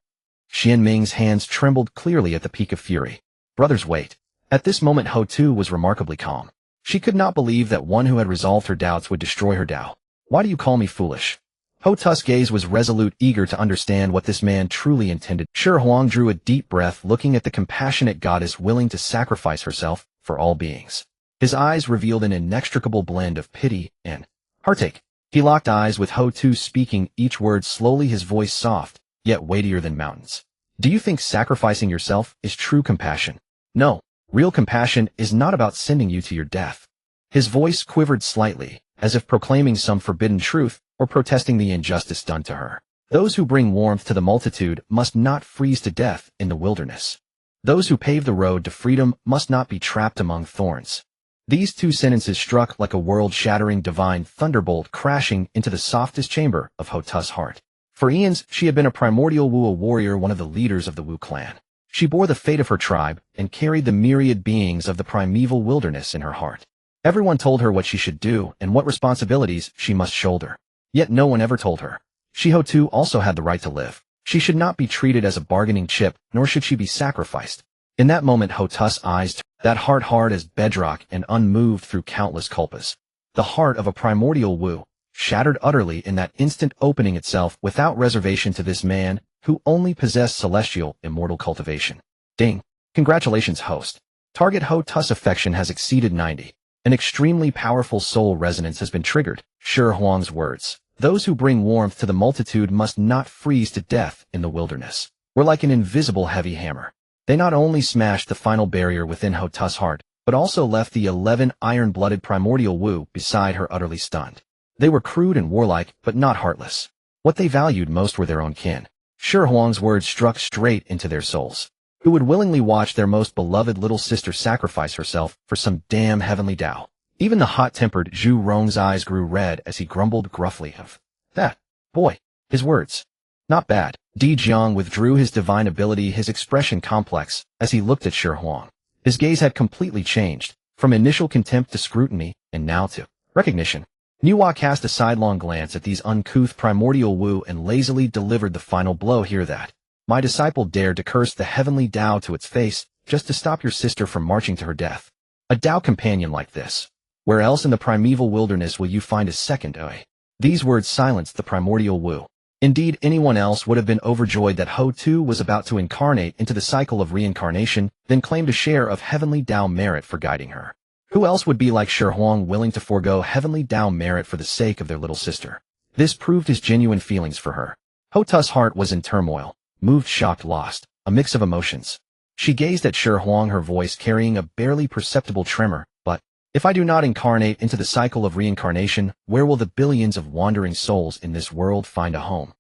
Xian Ming's hands trembled clearly at the peak of fury. Brothers, wait. At this moment, Hutu was remarkably calm. She could not believe that one who had resolved her doubts would destroy her Tao. Why do you call me foolish? Hutu's gaze was resolute, eager to understand what this man truly intended. Shi Huang drew a deep breath, looking at the compassionate goddess willing to sacrifice herself for all beings. His eyes revealed an inextricable blend of pity and heartache. He locked eyes with Hutu, speaking each word slowly, his voice soft, yet weightier than mountains. Do you think sacrificing yourself is true compassion? No, real compassion is not about sending you to your death. His voice quivered slightly, as if proclaiming some forbidden truth or protesting the injustice done to her. Those who bring warmth to the multitude must not freeze to death in the wilderness. Those who pave the road to freedom must not be trapped among thorns. These two sentences struck like a world-shattering divine thunderbolt, crashing into the softest chamber of Hutu's heart. For eons, she had been a primordial Wu warrior, one of the leaders of the Wu clan. She bore the fate of her tribe and carried the myriad beings of the primeval wilderness in her heart. Everyone told her what she should do and what responsibilities she must shoulder. Yet no one ever told her. She, Hutu, also had the right to live. She should not be treated as a bargaining chip, nor should she be sacrificed. In that moment, Hutu's eyes, that heart hard as bedrock and unmoved through countless culpas. The heart of a primordial Wu, shattered utterly in that instant, opening itself without reservation to this man who only possessed celestial, immortal cultivation. Ding. Congratulations, host. Target Hutu's affection has exceeded 90. An extremely powerful soul resonance has been triggered. Shi Huang's words. Those who bring warmth to the multitude must not freeze to death in the wilderness. Were like an invisible heavy hammer. They not only smashed the final barrier within Hutu's heart, but also left the 11 iron-blooded primordial Wu beside her, utterly stunned. They were crude and warlike, but not heartless. What they valued most were their own kin. Shi Huang's words struck straight into their souls. Who would willingly watch their most beloved little sister sacrifice herself for some damn heavenly Tao? Even the hot-tempered Zhu Rong's eyes grew red as he grumbled gruffly of, "That boy." His words. Not bad. Dijun withdrew his divine ability, his expression complex, as he looked at Shi Huang. His gaze had completely changed, from initial contempt to scrutiny, and now to recognition. Nuwa cast a sidelong glance at these uncouth primordial Wu and lazily delivered the final blow. Hear that? My disciple dared to curse the heavenly Tao to its face, just to stop your sister from marching to her death. A Tao companion like this. Where else in the primeval wilderness will you find a second Oi? These words silenced the primordial Wu. Indeed, anyone else would have been overjoyed that Ho-Tu was about to incarnate into the cycle of reincarnation, then claimed a share of heavenly Tao merit for guiding her. Who else would be like Shi Huang, willing to forego heavenly Tao merit for the sake of their little sister? This proved his genuine feelings for her. Ho-Tu's heart was in turmoil, moved, shocked, lost, a mix of emotions. She gazed at Shi Huang, her voice carrying a barely perceptible tremor. But if I do not incarnate into the cycle of reincarnation, where will the billions of wandering souls in this world find a home?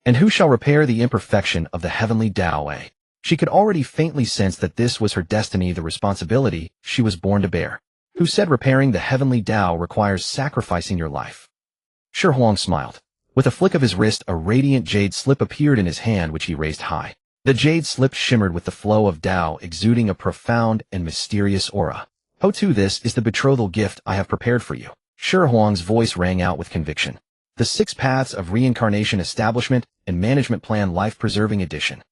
And who shall repair the imperfection of the heavenly Tao? She could already faintly sense that this was her destiny, the responsibility she was born to bear. Who said repairing the heavenly Tao requires sacrificing your life? Shi Huang smiled. With a flick of his wrist, a radiant jade slip appeared in his hand, which he raised high. The jade slip shimmered with the flow of Tao, exuding a profound and mysterious aura. Ho-Tu, this is the betrothal gift I have prepared for you. Shi Huang's voice rang out with conviction. The 6 Paths of Reincarnation Establishment and Management Plan Life-Preserving Edition.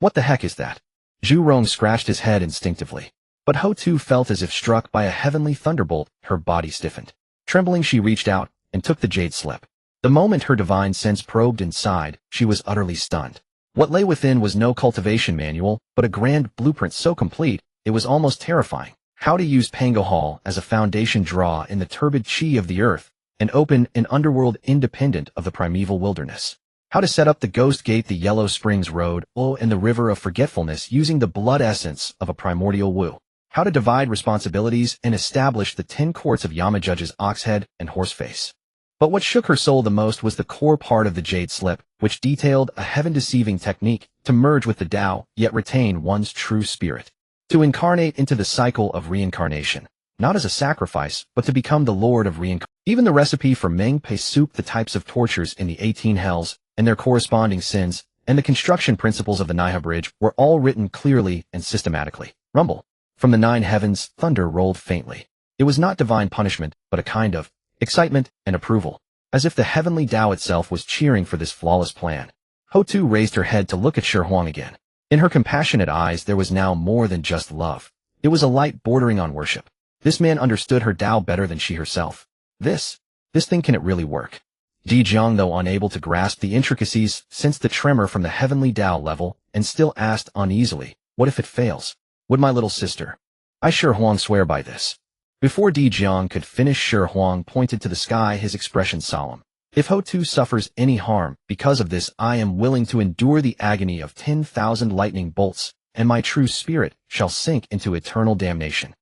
What the heck is that? Zhu Rong scratched his head instinctively. But Ho-Tu felt as if struck by a heavenly thunderbolt. Her body stiffened. Trembling, she reached out and took the jade slip. The moment her divine sense probed inside, she was utterly stunned. What lay within was no cultivation manual, but a grand blueprint so complete, it was almost terrifying. How to use Pango Hall as a foundation draw in the turbid chi of the earth, and open an underworld independent of the primeval wilderness. How to set up the Ghost Gate, the Yellow Springs Road, and the River of Forgetfulness using the blood essence of a primordial Wu. How to divide responsibilities and establish the 10 courts of Yama-Judge's Oxhead and Horseface. But what shook her soul the most was the core part of the jade slip, which detailed a heaven-deceiving technique to merge with the Tao, yet retain one's true spirit. To incarnate into the cycle of reincarnation. Not as a sacrifice, but to become the Lord of Reincarnation. Even the recipe for Meng Pei soup, the types of tortures in the 18 hells, and their corresponding sins, and the construction principles of the Niha Bridge were all written clearly and systematically. Rumble. From the 9 heavens, thunder rolled faintly. It was not divine punishment, but a kind of excitement and approval, as if the heavenly Tao itself was cheering for this flawless plan. Ho-Tu raised her head to look at Shi Huang again. In her compassionate eyes there was now more than just love. It was a light bordering on worship. This man understood her Tao better than she herself. This thing, can it really work? Dijun, though unable to grasp the intricacies, sensed the tremor from the heavenly Tao level, and still asked uneasily, what if it fails? Would my little sister? I Shi Huang swear by this. Before Dijun could finish, Shi Huang pointed to the sky, his expression solemn. If Ho-Tu suffers any harm because of this, I am willing to endure the agony of 10,000 lightning bolts, and my true spirit shall sink into eternal damnation.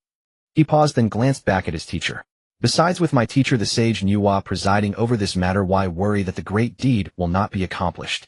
He paused, then glanced back at his teacher. Besides, with my teacher the sage Nuwa presiding over this matter, why worry that the great deed will not be accomplished?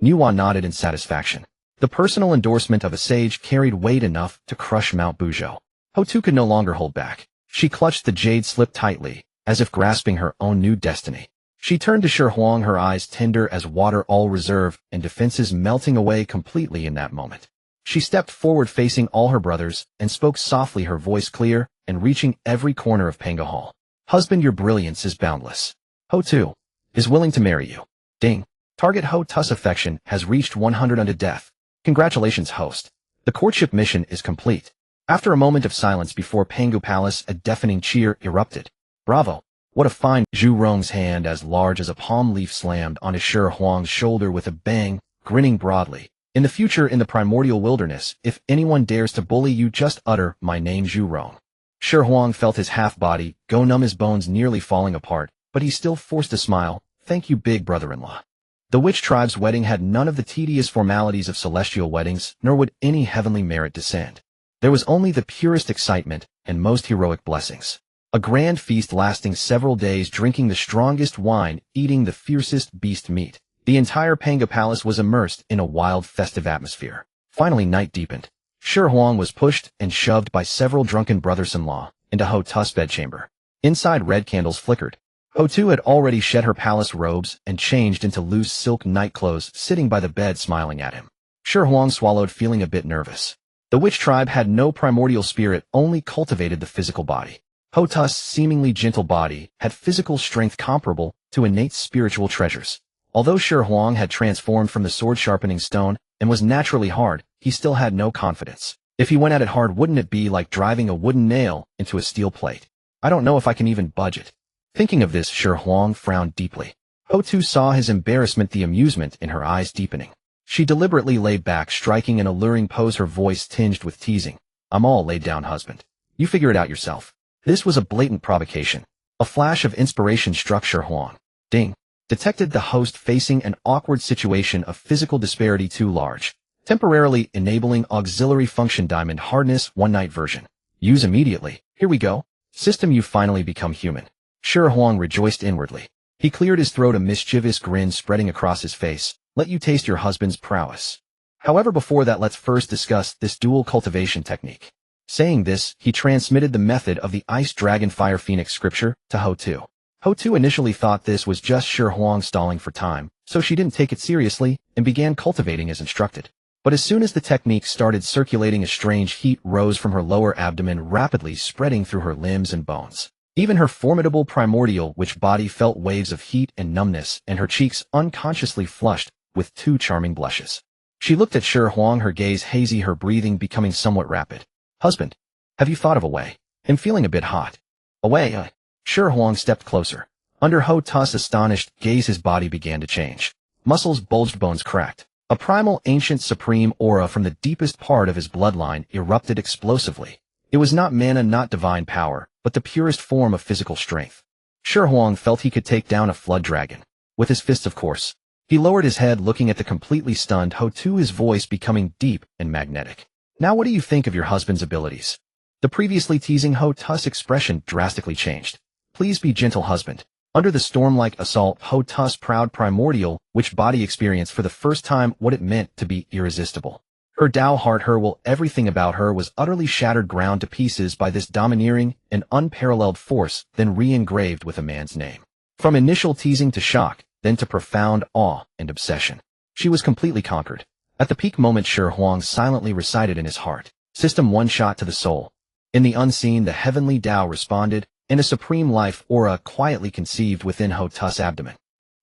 Nuwa nodded in satisfaction. The personal endorsement of a sage carried weight enough to crush Mount Buzhou. Ho-Tu could no longer hold back. She clutched the jade slip tightly, as if grasping her own new destiny. She turned to Shi Huang, her eyes tender as water, all reserve and defenses melting away completely in that moment. She stepped forward facing all her brothers and spoke softly, her voice clear and reaching every corner of Pango Hall. Husband, your brilliance is boundless. Ho-Tu is willing to marry you. Ding. Target Ho-Tu's affection has reached 100 unto death. Congratulations, host. The courtship mission is complete. After a moment of silence before Pangu Palace, a deafening cheer erupted. Bravo. What a fine. Zhu Rong's hand as large as a palm leaf slammed onto Shi Huang's shoulder with a bang, grinning broadly. In the future, in the primordial wilderness, if anyone dares to bully you, just utter my name, Zhu Rong. Shi Huang felt his half-body go numb, his bones nearly falling apart, but he still forced a smile. Thank you, big brother-in-law. The witch tribe's wedding had none of the tedious formalities of celestial weddings, nor would any heavenly merit descend. There was only the purest excitement and most heroic blessings. A grand feast lasting several days, drinking the strongest wine, eating the fiercest beast meat. The entire Pangu Palace was immersed in a wild, festive atmosphere. Finally, night deepened. Shi Huang was pushed and shoved by several drunken brothers-in-law into Ho-Tu's bedchamber. Inside, red candles flickered. Ho-Tu had already shed her palace robes and changed into loose silk nightclothes, sitting by the bed smiling at him. Shi Huang swallowed, feeling a bit nervous. The witch tribe had no primordial spirit, only cultivated the physical body. Ho-Tu's seemingly gentle body had physical strength comparable to innate spiritual treasures. Although Shi Huang had transformed from the sword-sharpening stone and was naturally hard, he still had no confidence. If he went at it hard, wouldn't it be like driving a wooden nail into a steel plate? I don't know if I can even budge it. Thinking of this, Shi Huang frowned deeply. Ho-Tu saw his embarrassment, the amusement in her eyes deepening. She deliberately lay back, striking an alluring pose, her voice tinged with teasing. I'm all laid down, husband. You figure it out yourself. This was a blatant provocation. A flash of inspiration struck Shi Huang. Ding. Detected the host facing an awkward situation of physical disparity too large. Temporarily enabling auxiliary function diamond hardness one-night version. Use immediately. Here we go. System, you've finally become human. Shi Huang rejoiced inwardly. He cleared his throat, a mischievous grin spreading across his face. Let you taste your husband's prowess. However, before that, let's first discuss this dual cultivation technique. Saying this, he transmitted the method of the Ice Dragon Fire Phoenix scripture to Ho-Tu. Ho-Tu initially thought this was just Shi Huang stalling for time, so she didn't take it seriously and began cultivating as instructed. But as soon as the technique started circulating, a strange heat rose from her lower abdomen, rapidly spreading through her limbs and bones. Even her formidable primordial witch body felt waves of heat and numbness, and her cheeks unconsciously flushed with two charming blushes. She looked at Shi Huang, her gaze hazy, her breathing becoming somewhat rapid. Husband, have you thought of a way? I'm feeling a bit hot. A way? Shi Huang stepped closer. Under Ho-Tu's astonished gaze, his body began to change. Muscles bulged, bones cracked. A primal, ancient, supreme aura from the deepest part of his bloodline erupted explosively. It was not mana, not divine power, but the purest form of physical strength. Shi Huang felt he could take down a flood dragon. With his fists, of course. He lowered his head, looking at the completely stunned Ho-Tu, his voice becoming deep and magnetic. Now what do you think of your husband's abilities? The previously teasing Ho-Tu's expression drastically changed. Please be gentle, husband. Under the storm-like assault, Ho-Tu's proud primordial witch body experienced for the first time what it meant to be irresistible. Her Tao heart, her will, everything about her was utterly shattered, ground to pieces by this domineering and unparalleled force, then re-engraved with a man's name. From initial teasing to shock, then to profound awe and obsession. She was completely conquered. At the peak moment, Shi Huang silently recited in his heart, System, one shot to the soul. In the unseen, the heavenly Tao responded, and a supreme life aura quietly conceived within Ho-Tu's abdomen.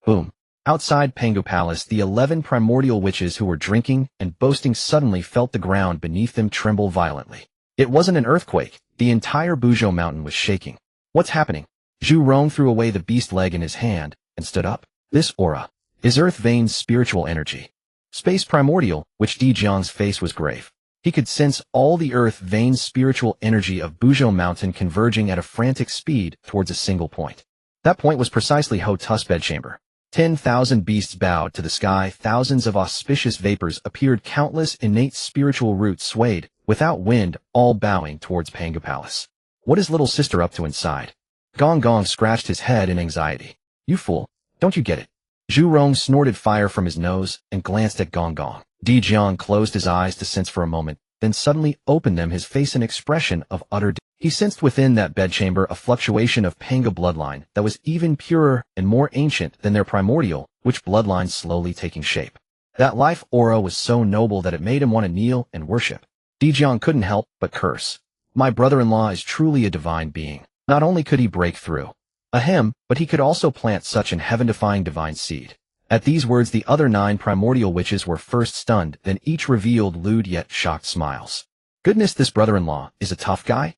Boom. Outside Pangu Palace, the 11 primordial witches who were drinking and boasting suddenly felt the ground beneath them tremble violently. It wasn't an earthquake. The entire Buzhou mountain was shaking. What's happening? Zhu Rong threw away the beast leg in his hand and stood up. This aura is Earth Vein's spiritual energy. Space primordial, which Dijun's face was grave. He could sense all the Earth Vein's spiritual energy of Buzhou Mountain converging at a frantic speed towards a single point. That point was precisely Ho-Tu's bedchamber. 10,000 beasts bowed to the sky, thousands of auspicious vapors appeared, countless innate spiritual roots swayed, without wind, all bowing towards Pangu Palace. What is little sister up to inside? Gong Gong scratched his head in anxiety. You fool, don't you get it? Zhu Rong snorted fire from his nose and glanced at Gong Gong. Dijun closed his eyes to sense for a moment, then suddenly opened them, his face an expression of utter He sensed within that bedchamber a fluctuation of Pangu bloodline that was even purer and more ancient than their primordial, which bloodline slowly taking shape. That life aura was so noble that it made him want to kneel and worship. Dijun couldn't help but curse. My brother-in-law is truly a divine being. Not only could he break through him, but he could also plant such an heaven-defying divine seed. At these words, the other 9 primordial witches were first stunned, then each revealed lewd yet shocked smiles. Goodness, this brother-in-law is a tough guy?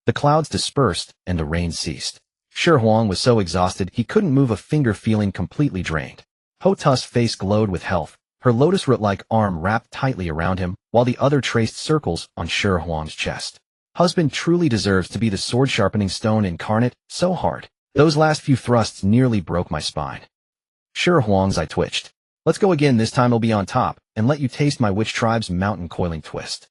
The clouds dispersed, and the rain ceased. Shi Huang was so exhausted he couldn't move a finger, feeling completely drained. Ho-Tu's face glowed with health, her lotus root-like arm wrapped tightly around him, while the other traced circles on Shi Huang's chest. Husband truly deserves to be the sword-sharpening stone incarnate, so hard. Those last few thrusts nearly broke my spine. Shi Huang's eye twitched. Let's go again, this time I'll be on top, and let you taste my witch tribe's mountain coiling twist.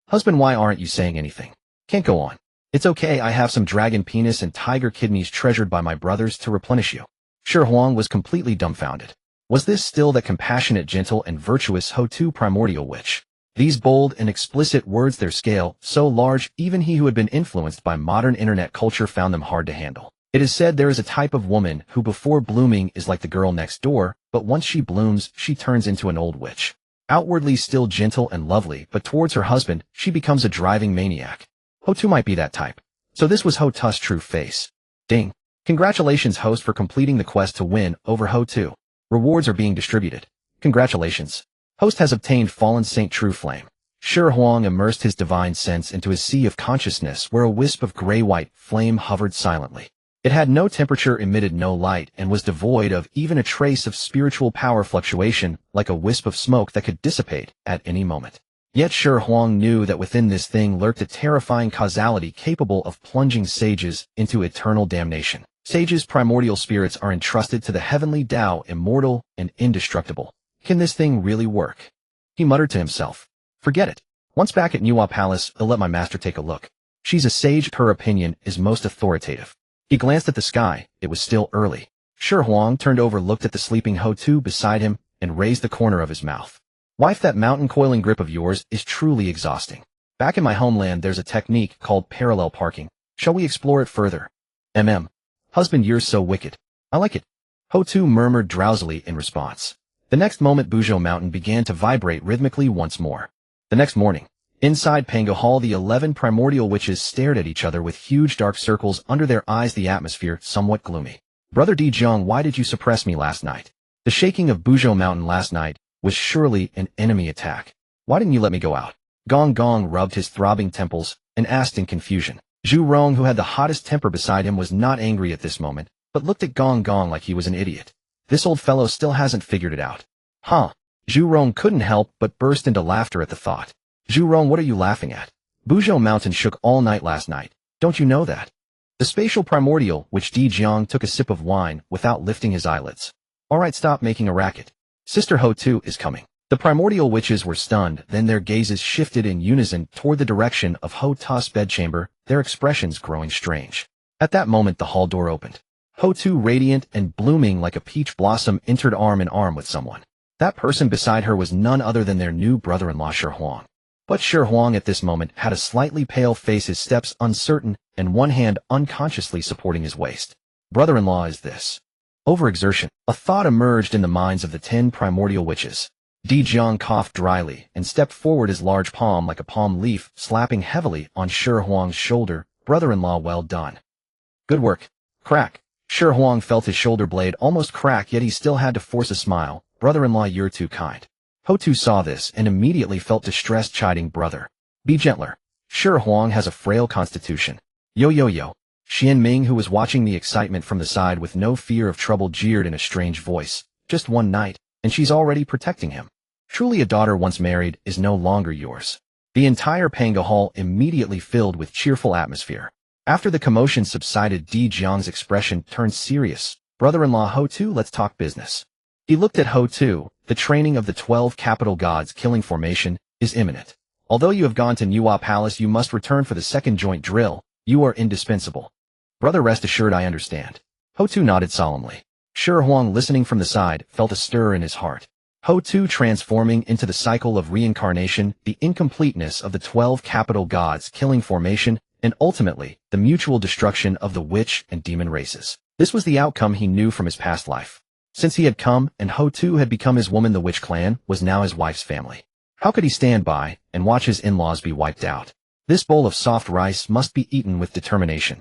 Husband, why aren't you saying anything? Can't go on. It's okay, I have some dragon penis and tiger kidneys treasured by my brothers to replenish you. Shi Huang was completely dumbfounded. Was this still that compassionate, gentle, and virtuous Ho-Tu primordial witch? These bold and explicit words, their scale, so large, even he who had been influenced by modern internet culture found them hard to handle. It is said there is a type of woman who before blooming is like the girl next door, but once she blooms, she turns into an old witch. Outwardly still gentle and lovely, but towards her husband, she becomes a driving maniac. Ho-Tu might be that type. So this was Ho-Tu's true face. Ding. Congratulations, host, for completing the quest to win over Ho-Tu. Rewards are being distributed. Congratulations. Host has obtained Fallen Saint True Flame. Shi Huang immersed his divine sense into his sea of consciousness where a wisp of gray-white flame hovered silently. It had no temperature, emitted no light, and was devoid of even a trace of spiritual power fluctuation, like a wisp of smoke that could dissipate at any moment. Yet Shi Huang knew that within this thing lurked a terrifying causality capable of plunging sages into eternal damnation. Sages' primordial spirits are entrusted to the heavenly Tao, immortal and indestructible. Can this thing really work? He muttered to himself. Forget it. Once back at Nuwa Palace, I'll let my master take a look. She's a sage, her opinion is most authoritative. He glanced at the sky. It was still early. Shi Huang turned over, looked at the sleeping Ho-Tu beside him, and raised the corner of his mouth. Wife, that mountain-coiling grip of yours is truly exhausting. Back in my homeland there's a technique called parallel parking. Shall we explore it further? Husband, you're so wicked. I like it. Ho-Tu murmured drowsily in response. The next moment Buzhou Mountain began to vibrate rhythmically once more. The next morning, inside Pango Hall, the 11 primordial witches stared at each other with huge dark circles under their eyes, the atmosphere somewhat gloomy. Brother Dijun, why did you suppress me last night? The shaking of Buzhou Mountain last night was surely an enemy attack. Why didn't you let me go out? Gong Gong rubbed his throbbing temples and asked in confusion. Zhu Rong, who had the hottest temper beside him, was not angry at this moment, but looked at Gong Gong like he was an idiot. This old fellow still hasn't figured it out. Huh? Zhu Rong couldn't help but burst into laughter at the thought. Zhu Rong, what are you laughing at? Buzhou Mountain shook all night last night. Don't you know that? The spatial primordial, which Dijun took a sip of wine without lifting his eyelids. All right, stop making a racket. Sister Ho-Tu is coming. The primordial witches were stunned, then their gazes shifted in unison toward the direction of Ho-Tu's bedchamber, their expressions growing strange. At that moment the hall door opened. Ho-Tu, radiant and blooming like a peach blossom, entered arm in arm with someone. That person beside her was none other than their new brother-in-law Shi Huang. But Shi Huang at this moment had a slightly pale face, his steps uncertain, and one hand unconsciously supporting his waist. Brother-in-law, is this overexertion? A thought emerged in the minds of the 10 primordial witches. Dijun coughed dryly and stepped forward, his large palm like a palm leaf slapping heavily on Shi Huang's shoulder. Brother-in-law, well done. Good work. Crack. Shi Huang felt his shoulder blade almost crack, yet he still had to force a smile. Brother-in-law, you're too kind. Ho-Tu saw this and immediately felt distressed, chiding, brother, be gentler. Shi Huang has a frail constitution. Yo. Xian Ming, who was watching the excitement from the side with no fear of trouble, jeered in a strange voice. Just one night, and she's already protecting him. Truly a daughter once married is no longer yours. The entire Pango Hall immediately filled with cheerful atmosphere. After the commotion subsided, Dijun's expression turned serious. Brother-in-law Ho-Tu, let's talk business. He looked at Ho-Tu. The training of the 12 capital gods killing formation is imminent. Although you have gone to Nuwa Palace, you must return for the second joint drill. You are indispensable. Brother, rest assured I understand. Ho-Tu nodded solemnly. Shi Huang, listening from the side, felt a stir in his heart. Ho-Tu transforming into the cycle of reincarnation, the incompleteness of the 12 capital gods killing formation, and ultimately, the mutual destruction of the witch and demon races. This was the outcome he knew from his past life. Since he had come and Ho-Tu had become his woman, the witch clan was now his wife's family. How could he stand by and watch his in-laws be wiped out? This bowl of soft rice must be eaten with determination.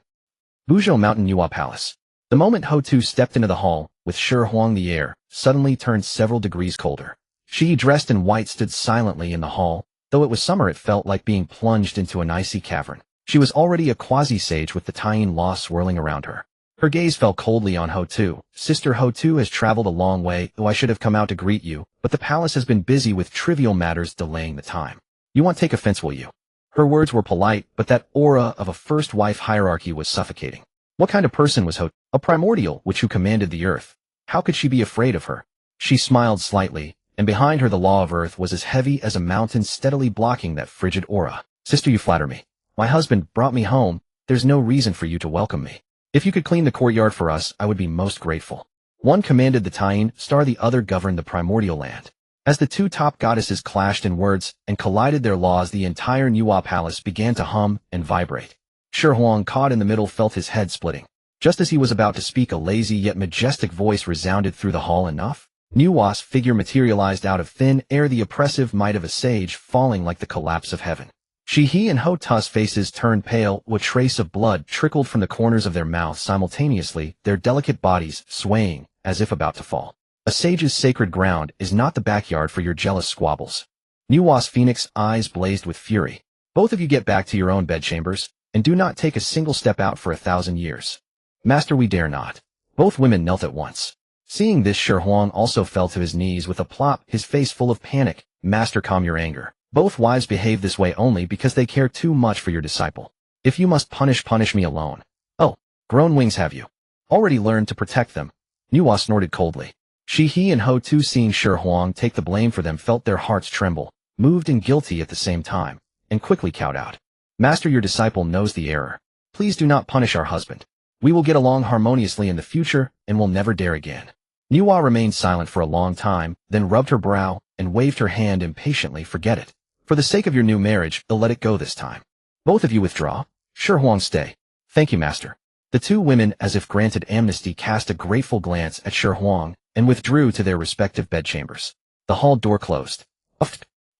Buzhou Mountain, Nuwa Palace. The moment Ho-Tu stepped into the hall, with Shi Huang, the air suddenly turned several degrees colder. She, dressed in white, stood silently in the hall. Though it was summer, it felt like being plunged into an icy cavern. She was already a quasi-sage with the Taiyin law swirling around her. Her gaze fell coldly on Ho-Tu. Sister, Ho-Tu has traveled a long way, though I should have come out to greet you, but the palace has been busy with trivial matters delaying the time. You won't take offense, will you? Her words were polite, but that aura of a first wife hierarchy was suffocating. What kind of person was Ho-Tu? A primordial which who commanded the earth. How could she be afraid of her? She smiled slightly, and behind her the law of earth was as heavy as a mountain, steadily blocking that frigid aura. Sister, you flatter me. My husband brought me home. There's no reason for you to welcome me. If you could clean the courtyard for us, I would be most grateful. One commanded the Taiyin star, the other governed the primordial land. As the two top goddesses clashed in words and collided their laws, the entire Nuwa Palace began to hum and vibrate. Shi Huang, caught in the middle, felt his head splitting. Just as he was about to speak, a lazy yet majestic voice resounded through the hall. Enough? Nuwa's figure materialized out of thin air, the oppressive might of a sage falling like the collapse of heaven. Xihe and Ho-Tu's faces turned pale, a trace of blood trickled from the corners of their mouths simultaneously, their delicate bodies swaying as if about to fall. A sage's sacred ground is not the backyard for your jealous squabbles. Nuwa's phoenix eyes blazed with fury. Both of you get back to your own bedchambers, and do not take a single step out for 1,000 years. Master, we dare not. Both women knelt at once. Seeing this, Shi Huang also fell to his knees with a plop, his face full of panic. Master, calm your anger. Both wives behave this way only because they care too much for your disciple. If you must punish me alone. Oh, grown wings have you already learned to protect them? Nuwa snorted coldly. Xihe and Ho Tu, seeing Shi Huang take the blame for them, felt their hearts tremble, moved and guilty at the same time, and quickly cowed out. Master, your disciple knows the error. Please do not punish our husband. We will get along harmoniously in the future and will never dare again. Nuwa remained silent for a long time, then rubbed her brow and waved her hand impatiently. Forget it. For the sake of your new marriage, let it go this time. Both of you withdraw. Shi Huang, stay. Thank you, master. The two women, as if granted amnesty, cast a grateful glance at Shi Huang and withdrew to their respective bedchambers. The hall door closed.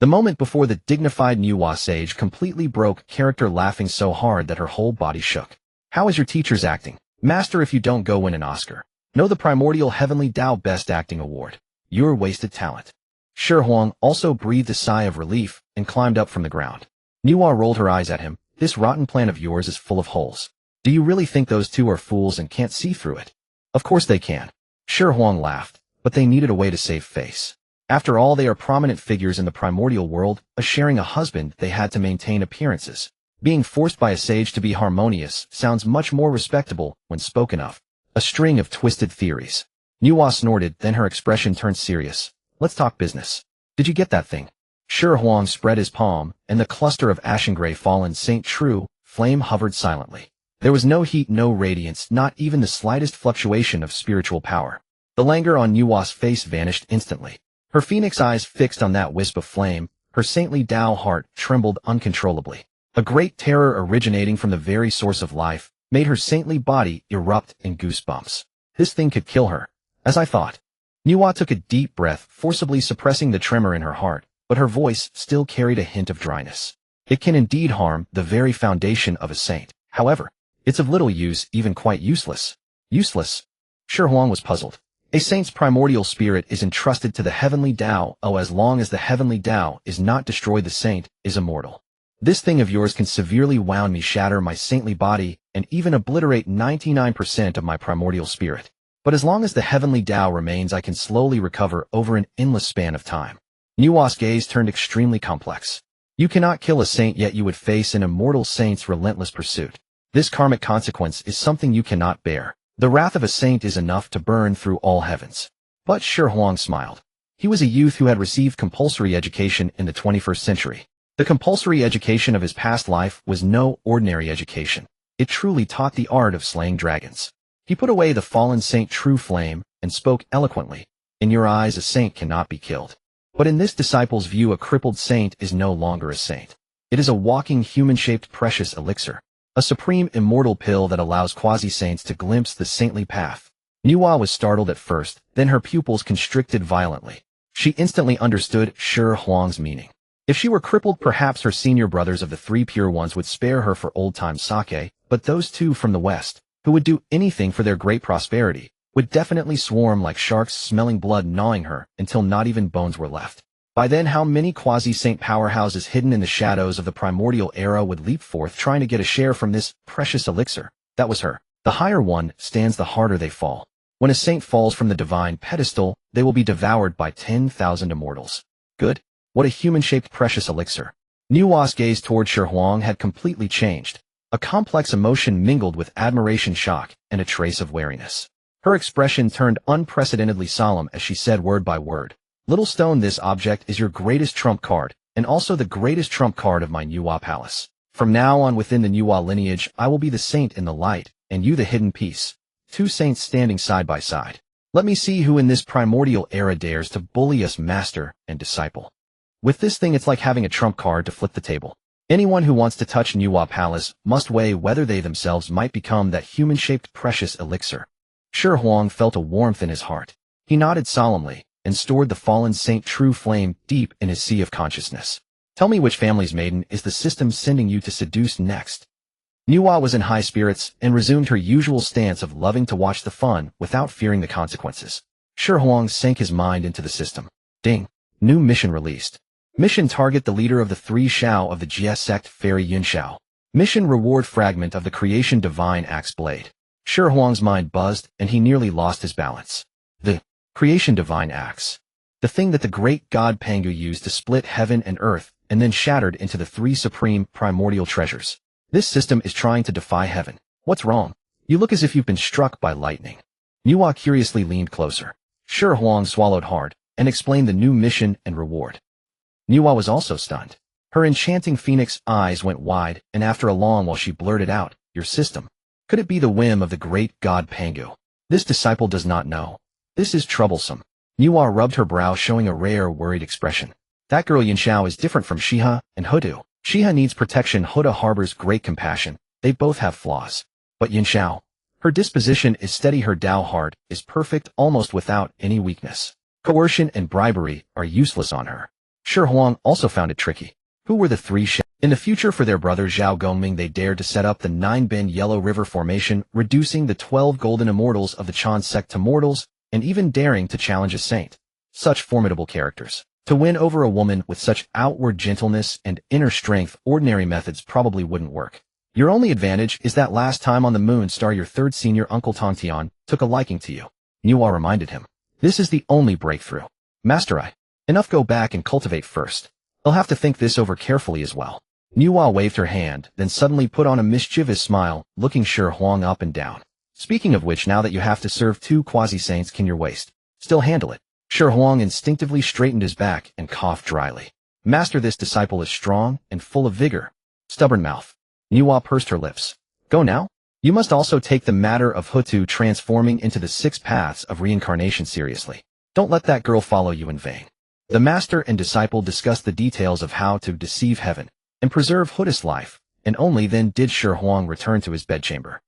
The moment before, the dignified Nuwa sage completely broke character, laughing so hard that her whole body shook. How is your teacher's acting? Master, if you don't go win an Oscar, know the Primordial Heavenly Tao Best Acting Award. You're wasted talent. Shi Huang also breathed a sigh of relief and climbed up from the ground. Nuwa rolled her eyes at him. This rotten plan of yours is full of holes. Do you really think those two are fools and can't see through it? Of course they can. Shi Huang laughed, but they needed a way to save face. After all, they are prominent figures in the Primordial World, sharing a husband. They had to maintain appearances. Being forced by a sage to be harmonious sounds much more respectable when spoken of. A string of twisted theories. Nuwa snorted, then her expression turned serious. Let's talk business. Did you get that thing? Shi Huang spread his palm, and the cluster of ashen gray fallen Saint True flame hovered silently. There was no heat, no radiance, not even the slightest fluctuation of spiritual power. The languor on Nuwa's face vanished instantly. Her phoenix eyes fixed on that wisp of flame, her saintly Tao heart trembled uncontrollably. A great terror originating from the very source of life made her saintly body erupt in goosebumps. This thing could kill her, as I thought. Nuwa took a deep breath, forcibly suppressing the tremor in her heart, but her voice still carried a hint of dryness. It can indeed harm the very foundation of a saint. However, it's of little use, even quite useless. Useless? Shi Huang was puzzled. A saint's primordial spirit is entrusted to the heavenly Tao. Oh, as long as the heavenly Tao is not destroyed, the saint is immortal. This thing of yours can severely wound me, shatter my saintly body, and even obliterate 99% of my primordial spirit. But as long as the heavenly Tao remains, I can slowly recover over an endless span of time. Nuwa's gaze turned extremely complex. You cannot kill a saint, yet you would face an immortal saint's relentless pursuit. This karmic consequence is something you cannot bear. The wrath of a saint is enough to burn through all heavens. But Shi Huang smiled. He was a youth who had received compulsory education in the 21st century. The compulsory education of his past life was no ordinary education. It truly taught the art of slaying dragons. He put away the fallen Saint True Flame and spoke eloquently. In your eyes, a saint cannot be killed. But in this disciple's view, a crippled saint is no longer a saint. It is a walking human-shaped precious elixir. A supreme immortal pill that allows quasi-saints to glimpse the saintly path. Nuwa was startled at first, then her pupils constricted violently. She instantly understood Shi Huang's meaning. If she were crippled, perhaps her senior brothers of the Three Pure Ones would spare her for old-time sake, but those two from the West, who would do anything for their great prosperity, would definitely swarm like sharks, smelling blood, gnawing her until not even bones were left. By then, how many quasi-saint powerhouses hidden in the shadows of the primordial era would leap forth trying to get a share from this precious elixir? That was her. The higher one stands, the harder they fall. When a saint falls from the divine pedestal, they will be devoured by 10,000 immortals. Good. What a human-shaped precious elixir. Nuwa's gaze toward Shi Huang had completely changed. A complex emotion mingled with admiration, shock, and a trace of wariness. Her expression turned unprecedentedly solemn as she said word by word. Little stone, this object is your greatest trump card, and also the greatest trump card of my Nuwa palace. From now on, within the Nuwa lineage, I will be the saint in the light, and you the hidden piece. Two saints standing side by side. Let me see who in this primordial era dares to bully us, master and disciple. With this thing, it's like having a trump card to flip the table. Anyone who wants to touch Nuwa Palace must weigh whether they themselves might become that human-shaped precious elixir. Shi Huang felt a warmth in his heart. He nodded solemnly and stored the fallen Saint True Flame deep in his sea of consciousness. Tell me, which family's maiden is the system sending you to seduce next? Nuwa was in high spirits and resumed her usual stance of loving to watch the fun without fearing the consequences. Shi Huang sank his mind into the system. Ding. New mission released. Mission target the leader of the three Xiao of the Jie sect Fairy Yun Xiao. Mission reward fragment of the creation divine axe blade. Shi Huang's mind buzzed and he nearly lost his balance. The creation divine axe. The thing that the great god Pangu used to split heaven and earth and then shattered into the three supreme primordial treasures. This system is trying to defy heaven. What's wrong? You look as if you've been struck by lightning. Nuwa curiously leaned closer. Shi Huang swallowed hard and explained the new mission and reward. Nuwa was also stunned. Her enchanting phoenix eyes went wide, and after a long while she blurted out, "Your system. Could it be the whim of the great god Pangu? This disciple does not know. This is troublesome." Nuwa rubbed her brow, showing a rare, worried expression. That girl Yanxiao is different from Xihe and Hutu. Xihe needs protection. Huda harbors great compassion. They both have flaws. But Yanxiao, her disposition is steady. Her Dao heart is perfect, almost without any weakness. Coercion and bribery are useless on her. Shi Huang also found it tricky. Who were the three Xiao? In the future for their brother Zhao Gongming they dared to set up the 9-bend Yellow River Formation, reducing the 12 golden immortals of the Chan sect to mortals, and even daring to challenge a saint. Such formidable characters. To win over a woman with such outward gentleness and inner strength, ordinary methods probably wouldn't work. Your only advantage is that last time on the Moon Star your third senior Uncle Tongtian took a liking to you. Nuwa reminded him. This is the only breakthrough. Master enough, go back and cultivate first. I'll have to think this over carefully as well. Nuwa waved her hand, then suddenly put on a mischievous smile, looking Shi Huang up and down. Speaking of which, now that you have to serve 2 quasi-saints, can your waist still handle it? Shi Huang instinctively straightened his back and coughed dryly. Master, this disciple is strong and full of vigor. Stubborn mouth. Nuwa pursed her lips. Go now? You must also take the matter of Hutu transforming into the 6 paths of reincarnation seriously. Don't let that girl follow you in vain. The master and disciple discussed the details of how to deceive heaven and preserve Hutu's life, and only then did Shi Huang return to his bedchamber.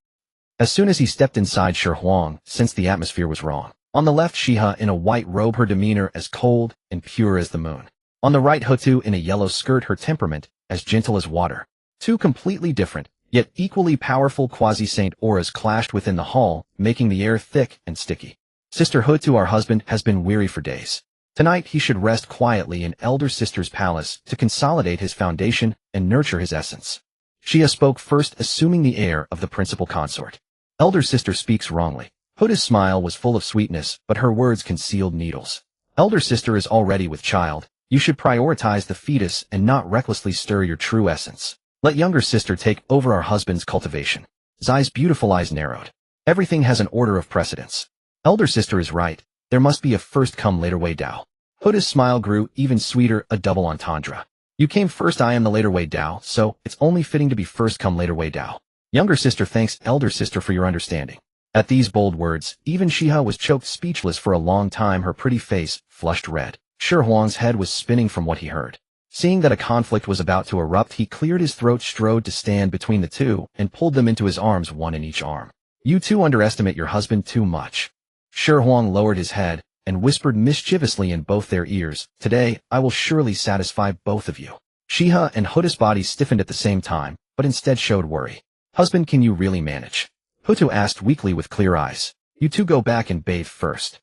As soon as he stepped inside, Shi Huang sensed the atmosphere was wrong. On the left, Xihe in a white robe, her demeanor as cold and pure as the moon. On the right, Hutu in a yellow skirt, her temperament as gentle as water. 2 completely different, yet equally powerful quasi-saint auras clashed within the hall, making the air thick and sticky. Sister Hutu, our husband, has been weary for days. Tonight he should rest quietly in elder sister's palace to consolidate his foundation and nurture his essence. Xihe spoke first, assuming the air of the principal consort. Elder sister speaks wrongly. Hutu's smile was full of sweetness, but her words concealed needles. Elder sister is already with child. You should prioritize the fetus and not recklessly stir your true essence. Let younger sister take over our husband's cultivation. Zai's beautiful eyes narrowed. Everything has an order of precedence. Elder sister is right. There must be a first come later way Dao. Hutu's smile grew even sweeter, a double entendre. You came first, I am the later way Dao, so it's only fitting to be first come later way Dao. Younger sister thanks elder sister for your understanding. At these bold words, even Xihe was choked speechless for a long time, her pretty face flushed red. Shi Huang's head was spinning from what he heard. Seeing that a conflict was about to erupt, he cleared his throat, strode to stand between the two, and pulled them into his arms, one in each arm. You two underestimate your husband too much. Shi Huang lowered his head and whispered mischievously in both their ears, today, I will surely satisfy both of you. Xihe and Hutu's bodies stiffened at the same time, but instead showed worry. Husband, can you really manage? Hutu asked weakly with clear eyes. You two go back and bathe first.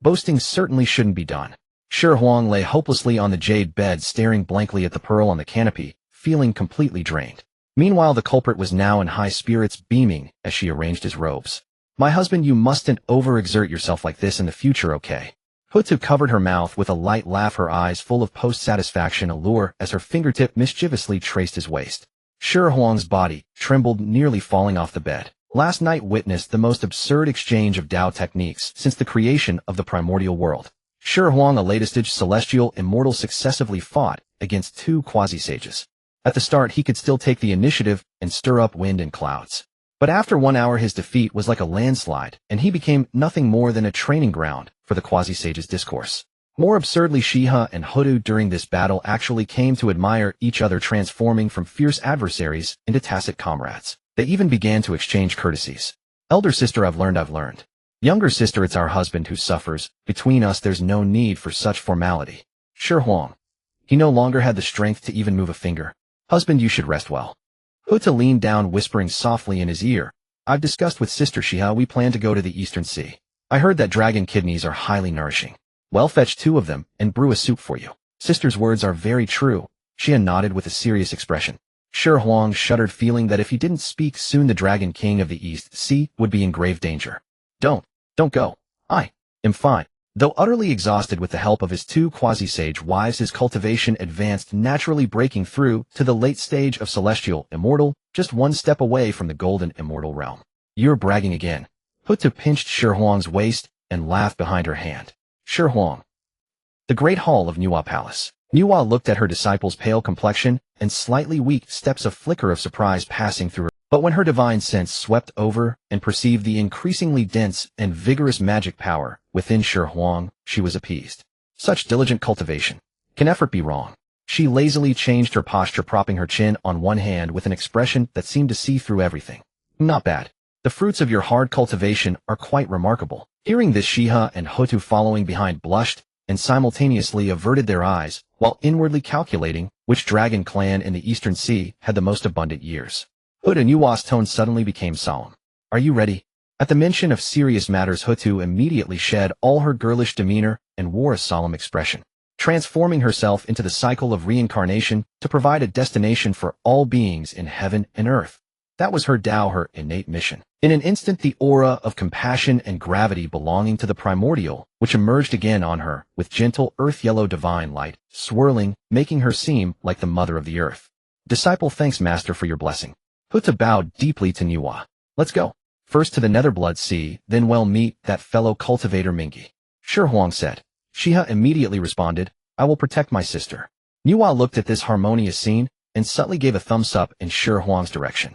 Boasting certainly shouldn't be done. Shi Huang lay hopelessly on the jade bed, staring blankly at the pearl on the canopy, feeling completely drained. Meanwhile, the culprit was now in high spirits, beaming as she arranged his robes. My husband, you mustn't overexert yourself like this in the future, okay? Hutu covered her mouth with a light laugh, her eyes full of post-satisfaction allure as her fingertip mischievously traced his waist. Shi Huang's body trembled, nearly falling off the bed. Last night witnessed the most absurd exchange of Dao techniques since the creation of the Primordial World. Shi Huang, a latest celestial immortal, successively fought against 2 quasi-sages. At the start, he could still take the initiative and stir up wind and clouds. But after 1 hour, his defeat was like a landslide, and he became nothing more than a training ground for the quasi-sage's discourse. More absurdly, Xihe and Hutu during this battle actually came to admire each other, transforming from fierce adversaries into tacit comrades. They even began to exchange courtesies. Elder sister, I've learned. Younger sister, it's our husband who suffers. Between us, there's no need for such formality. Shi Huang. He no longer had the strength to even move a finger. Husband, you should rest well. Hutu leaned down, whispering softly in his ear. I've discussed with Sister Xihe, we plan to go to the Eastern Sea. I heard that dragon kidneys are highly nourishing. Well, fetch 2 of them and brew a soup for you. Sister's words are very true. Xihe nodded with a serious expression. Shi Huang shuddered, feeling that if he didn't speak soon the Dragon King of the East Sea would be in grave danger. Don't go. I am fine. Though utterly exhausted with the help of his two quasi-sage wives, his cultivation advanced, naturally breaking through to the late stage of celestial immortal, just one step away from the golden immortal realm. You're bragging again. Hutu pinched Shi Huang's waist and laughed behind her hand. Shi Huang. The great hall of Nuwa Palace. Nuwa looked at her disciple's pale complexion and slightly weak steps, a flicker of surprise passing through her. But when her divine sense swept over and perceived the increasingly dense and vigorous magic power within Shi Huang, she was appeased. Such diligent cultivation. Can effort be wrong? She lazily changed her posture, propping her chin on one hand with an expression that seemed to see through everything. Not bad. The fruits of your hard cultivation are quite remarkable. Hearing this, Xihe and Hutu following behind blushed and simultaneously averted their eyes, while inwardly calculating which dragon clan in the Eastern Sea had the most abundant years. Hutu Nuwa's tone suddenly became solemn. Are you ready? At the mention of serious matters, Hutu immediately shed all her girlish demeanor and wore a solemn expression, transforming herself into the cycle of reincarnation to provide a destination for all beings in heaven and earth. That was her Tao, her innate mission. In an instant, the aura of compassion and gravity belonging to the primordial, which emerged again on her with gentle earth-yellow divine light, swirling, making her seem like the mother of the earth. Disciple, thanks master for your blessing. Hutu bowed deeply to Nuwa. Let's go. First to the Netherblood Sea, then we'll meet that fellow cultivator Mingi. Shi Huang said. Xihe immediately responded, I will protect my sister. Nuwa looked at this harmonious scene and subtly gave a thumbs up in Shi Huang's direction.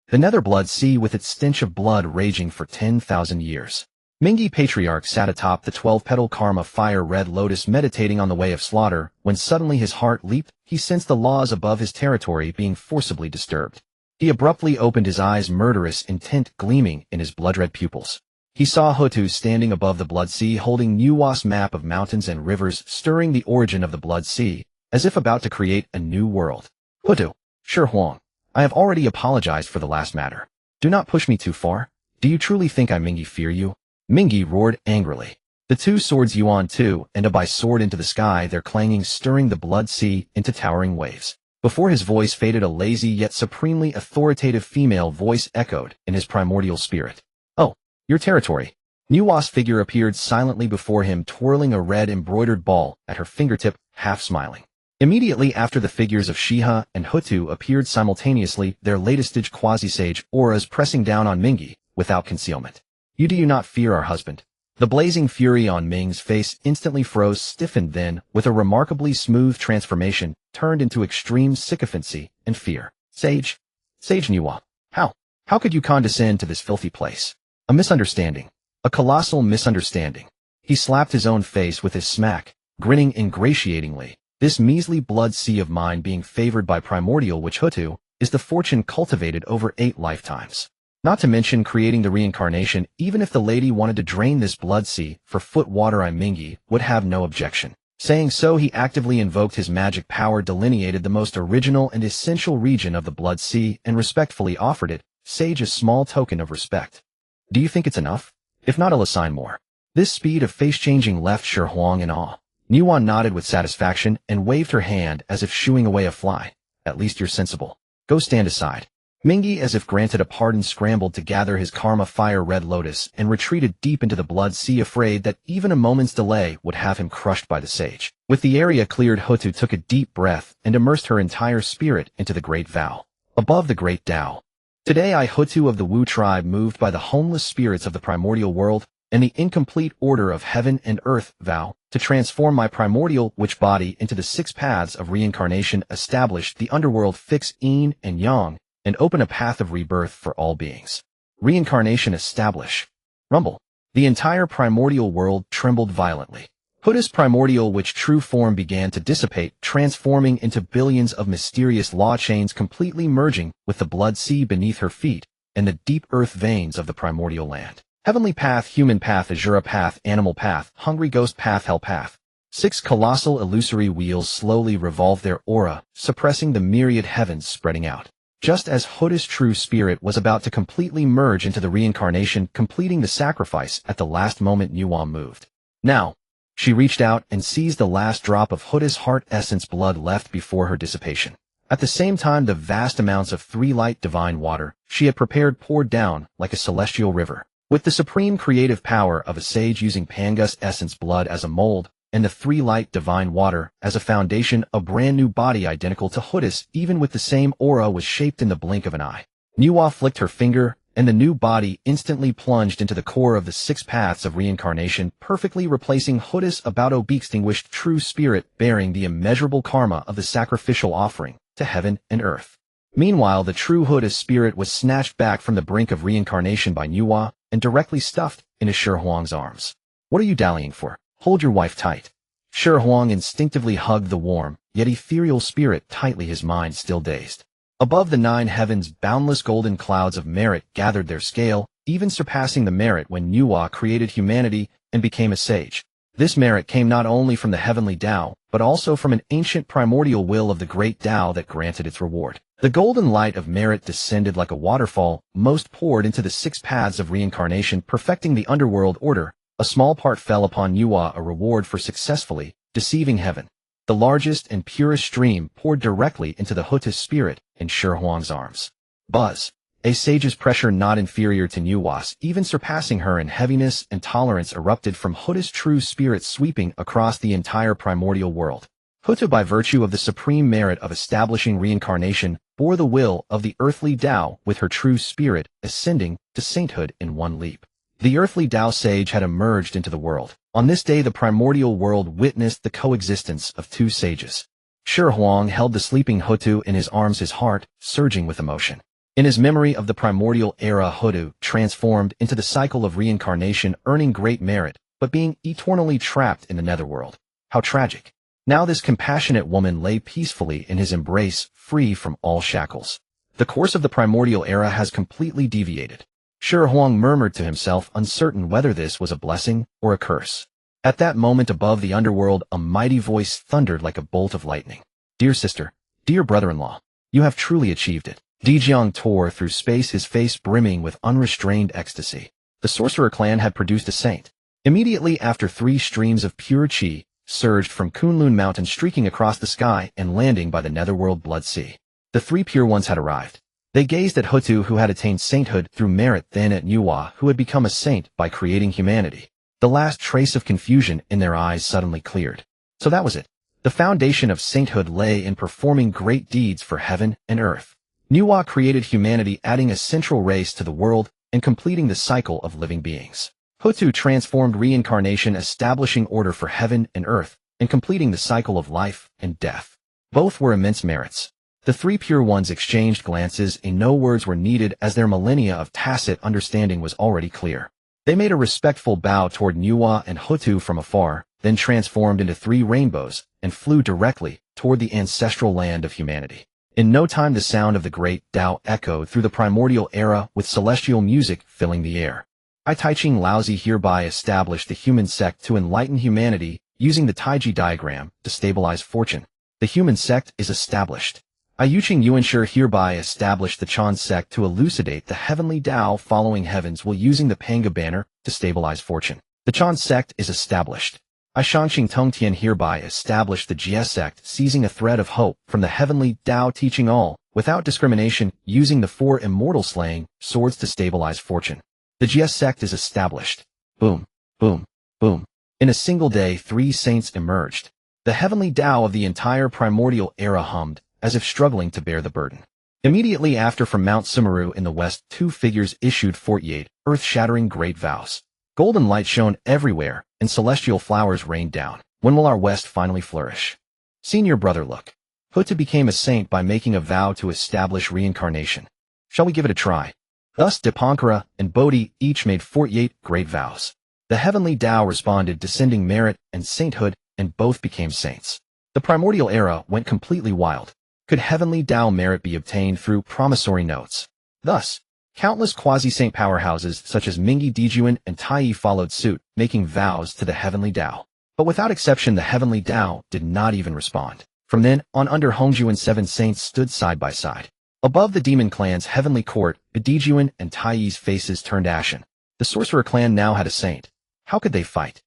The Netherblood Sea, with its stench of blood raging for 10,000 years. Mingi Patriarch sat atop the 12-petal karma fire red lotus, meditating on the way of slaughter, when suddenly his heart leaped. He sensed the laws above his territory being forcibly disturbed. He abruptly opened his eyes, murderous intent gleaming in his blood-red pupils. He saw Hutu standing above the Blood Sea, holding Nuwa's map of mountains and rivers, stirring the origin of the Blood Sea, as if about to create a new world. Hutu, Shi Huang, I have already apologized for the last matter. Do not push me too far. Do you truly think I Mingi fear you? Mingi roared angrily. The two swords yuan two and a by sword into the sky, their clanging stirring the Blood Sea into towering waves. Before his voice faded, a lazy yet supremely authoritative female voice echoed in his primordial spirit. Oh, your territory. Nuwa's figure appeared silently before him, twirling a red embroidered ball at her fingertip, half smiling. Immediately after, the figures of Xihe and Hutu appeared simultaneously, their latest quasi-sage auras pressing down on Mingi without concealment. Do you not fear our husband? The blazing fury on Ming's face instantly froze, stiffened, then, with a remarkably smooth transformation, turned into extreme sycophancy and fear. Sage Nuwa, how could you condescend to this filthy place? A misunderstanding. A colossal misunderstanding. He slapped his own face with his smack, grinning ingratiatingly. This measly blood sea of mine being favored by primordial, which Hutu is the fortune cultivated over 8 lifetimes. Not to mention creating the reincarnation. Even if the lady wanted to drain this blood sea for foot water, I Mingi would have no objection. Saying so, he actively invoked his magic power, delineated the most original and essential region of the blood sea, and respectfully offered it, Sage, a small token of respect. Do you think it's enough? If not, I'll assign more. This speed of face-changing left Shi Huang in awe. Nuwa nodded with satisfaction and waved her hand as if shooing away a fly. At least you're sensible. Go stand aside. Mingi, as if granted a pardon, scrambled to gather his karma fire red lotus and retreated deep into the blood sea, afraid that even a moment's delay would have him crushed by the sage. With the area cleared, Hutu took a deep breath and immersed her entire spirit into the great vow. Above the great Tao. Today I, Hutu of the Wu tribe, moved by the homeless spirits of the primordial world and the incomplete order of heaven and earth, vow to transform my primordial witch body into the 6 paths of reincarnation, establish the underworld, fix yin and yang, and open a path of rebirth for all beings. Reincarnation establish. Rumble. The entire primordial world trembled violently. Hutu's primordial witch true form began to dissipate, transforming into billions of mysterious law chains, completely merging with the blood sea beneath her feet and the deep earth veins of the primordial land. Heavenly path, human path, Azura path, animal path, hungry ghost path, hell path. 6 colossal illusory wheels slowly revolved their aura, suppressing the myriad heavens spreading out. Just as Hutu's true spirit was about to completely merge into the reincarnation, completing the sacrifice at the last moment, Nuwa moved. Now, She reached out and seized the last drop of Huda's heart essence blood left before her dissipation. At the same time, the vast amounts of three-light divine water she had prepared poured down like a celestial river. With the supreme creative power of a sage using Pangus essence blood as a mold, and the three-light divine water as a foundation, a brand new body identical to Huda's, even with the same aura, was shaped in the blink of an eye. Nuwa flicked her finger, and the new body instantly plunged into the core of the 6 paths of reincarnation, perfectly replacing Huda's about-to-be-extinguished true spirit, bearing the immeasurable karma of the sacrificial offering to heaven and earth. Meanwhile, the true Huda's spirit was snatched back from the brink of reincarnation by Nuwa and directly stuffed into Shi Huang's arms. "What are you dallying for? Hold your wife tight." Shi Huang instinctively hugged the warm, yet ethereal spirit tightly, his mind still dazed. Above the 9 heavens, boundless golden clouds of merit gathered their scale, even surpassing the merit when Nuwa created humanity and became a sage. This merit came not only from the heavenly Tao, but also from an ancient primordial will of the great Tao that granted its reward. The golden light of merit descended like a waterfall, most poured into the 6 paths of reincarnation, perfecting the underworld order. A small part fell upon Nuwa, a reward for successfully deceiving heaven. The largest and purest stream poured directly into the Huda's spirit in Shi Huang's arms. Buzz. A sage's pressure not inferior to Nuwa's, even surpassing her in heaviness and tolerance, erupted from Huda's true spirit, sweeping across the entire primordial world. Huda, by virtue of the supreme merit of establishing reincarnation, bore the will of the earthly Tao, with her true spirit ascending to sainthood in one leap. The earthly Tao sage had emerged into the world. On this day, the primordial world witnessed the coexistence of 2 sages. Shi Huang held the sleeping Huda in his arms, his heart surging with emotion. In his memory of the primordial era, Huda transformed into the cycle of reincarnation, earning great merit, but being eternally trapped in the netherworld. How tragic. Now this compassionate woman lay peacefully in his embrace, free from all shackles. The course of the primordial era has completely deviated. Shi Huang murmured to himself, uncertain whether this was a blessing or a curse. At that moment, above the underworld, a mighty voice thundered like a bolt of lightning. "Dear sister, dear brother-in-law, you have truly achieved it." Dijun tore through space, his face brimming with unrestrained ecstasy. The sorcerer clan had produced a saint. Immediately after, 3 streams of pure qi surged from Kunlun Mountain, streaking across the sky and landing by the netherworld blood sea. The 3 pure ones had arrived. They gazed at Huda, who had attained sainthood through merit, then at Nuwa, who had become a saint by creating humanity. The last trace of confusion in their eyes suddenly cleared. So that was it. The foundation of sainthood lay in performing great deeds for heaven and earth. Nuwa created humanity, adding a central race to the world and completing the cycle of living beings. Huda transformed reincarnation, establishing order for heaven and earth, and completing the cycle of life and death. Both were immense merits. The 3 pure ones exchanged glances, and no words were needed, as their millennia of tacit understanding was already clear. They made a respectful bow toward Nuwa and Huda from afar, then transformed into 3 rainbows and flew directly toward the ancestral land of humanity. In no time, the sound of the great Tao echoed through the primordial era, with celestial music filling the air. I, Taiching Laozi, hereby established the human sect to enlighten humanity, using the Taiji diagram to stabilize fortune. The human sect is established. I, Yuqing Yuanshi, hereby established the Chan sect to elucidate the heavenly Tao, following heavens while using the Panga banner to stabilize fortune. The Chan sect is established. I, Shanxing Tongtian, hereby established the Jie sect, seizing a thread of hope from the heavenly Tao, teaching all, without discrimination, using the 4 immortal slaying swords to stabilize fortune. The Jie sect is established. Boom, boom, boom. In a single day, 3 saints emerged. The heavenly Tao of the entire primordial era hummed, as if struggling to bear the burden. Immediately after, from Mount Sumeru in the west, 2 figures issued 48 earth-shattering great vows. Golden light shone everywhere, and celestial flowers rained down. When will our west finally flourish? Senior brother, look. Huda became a saint by making a vow to establish reincarnation. Shall we give it a try? Thus Dipankara and Bodhi each made 48 great vows. The heavenly Tao responded, descending merit and sainthood, and both became saints. The primordial era went completely wild. Could heavenly Tao merit be obtained through promissory notes? Thus, countless quasi-saint powerhouses such as Mingi, Dijun, and Tai followed suit, making vows to the heavenly Tao. But without exception, the heavenly Tao did not even respond. From then on, under Hongjuan, 7 saints stood side by side. Above the demon clan's heavenly court, Dijun and Tai's faces turned ashen. The sorcerer clan now had a saint. How could they fight?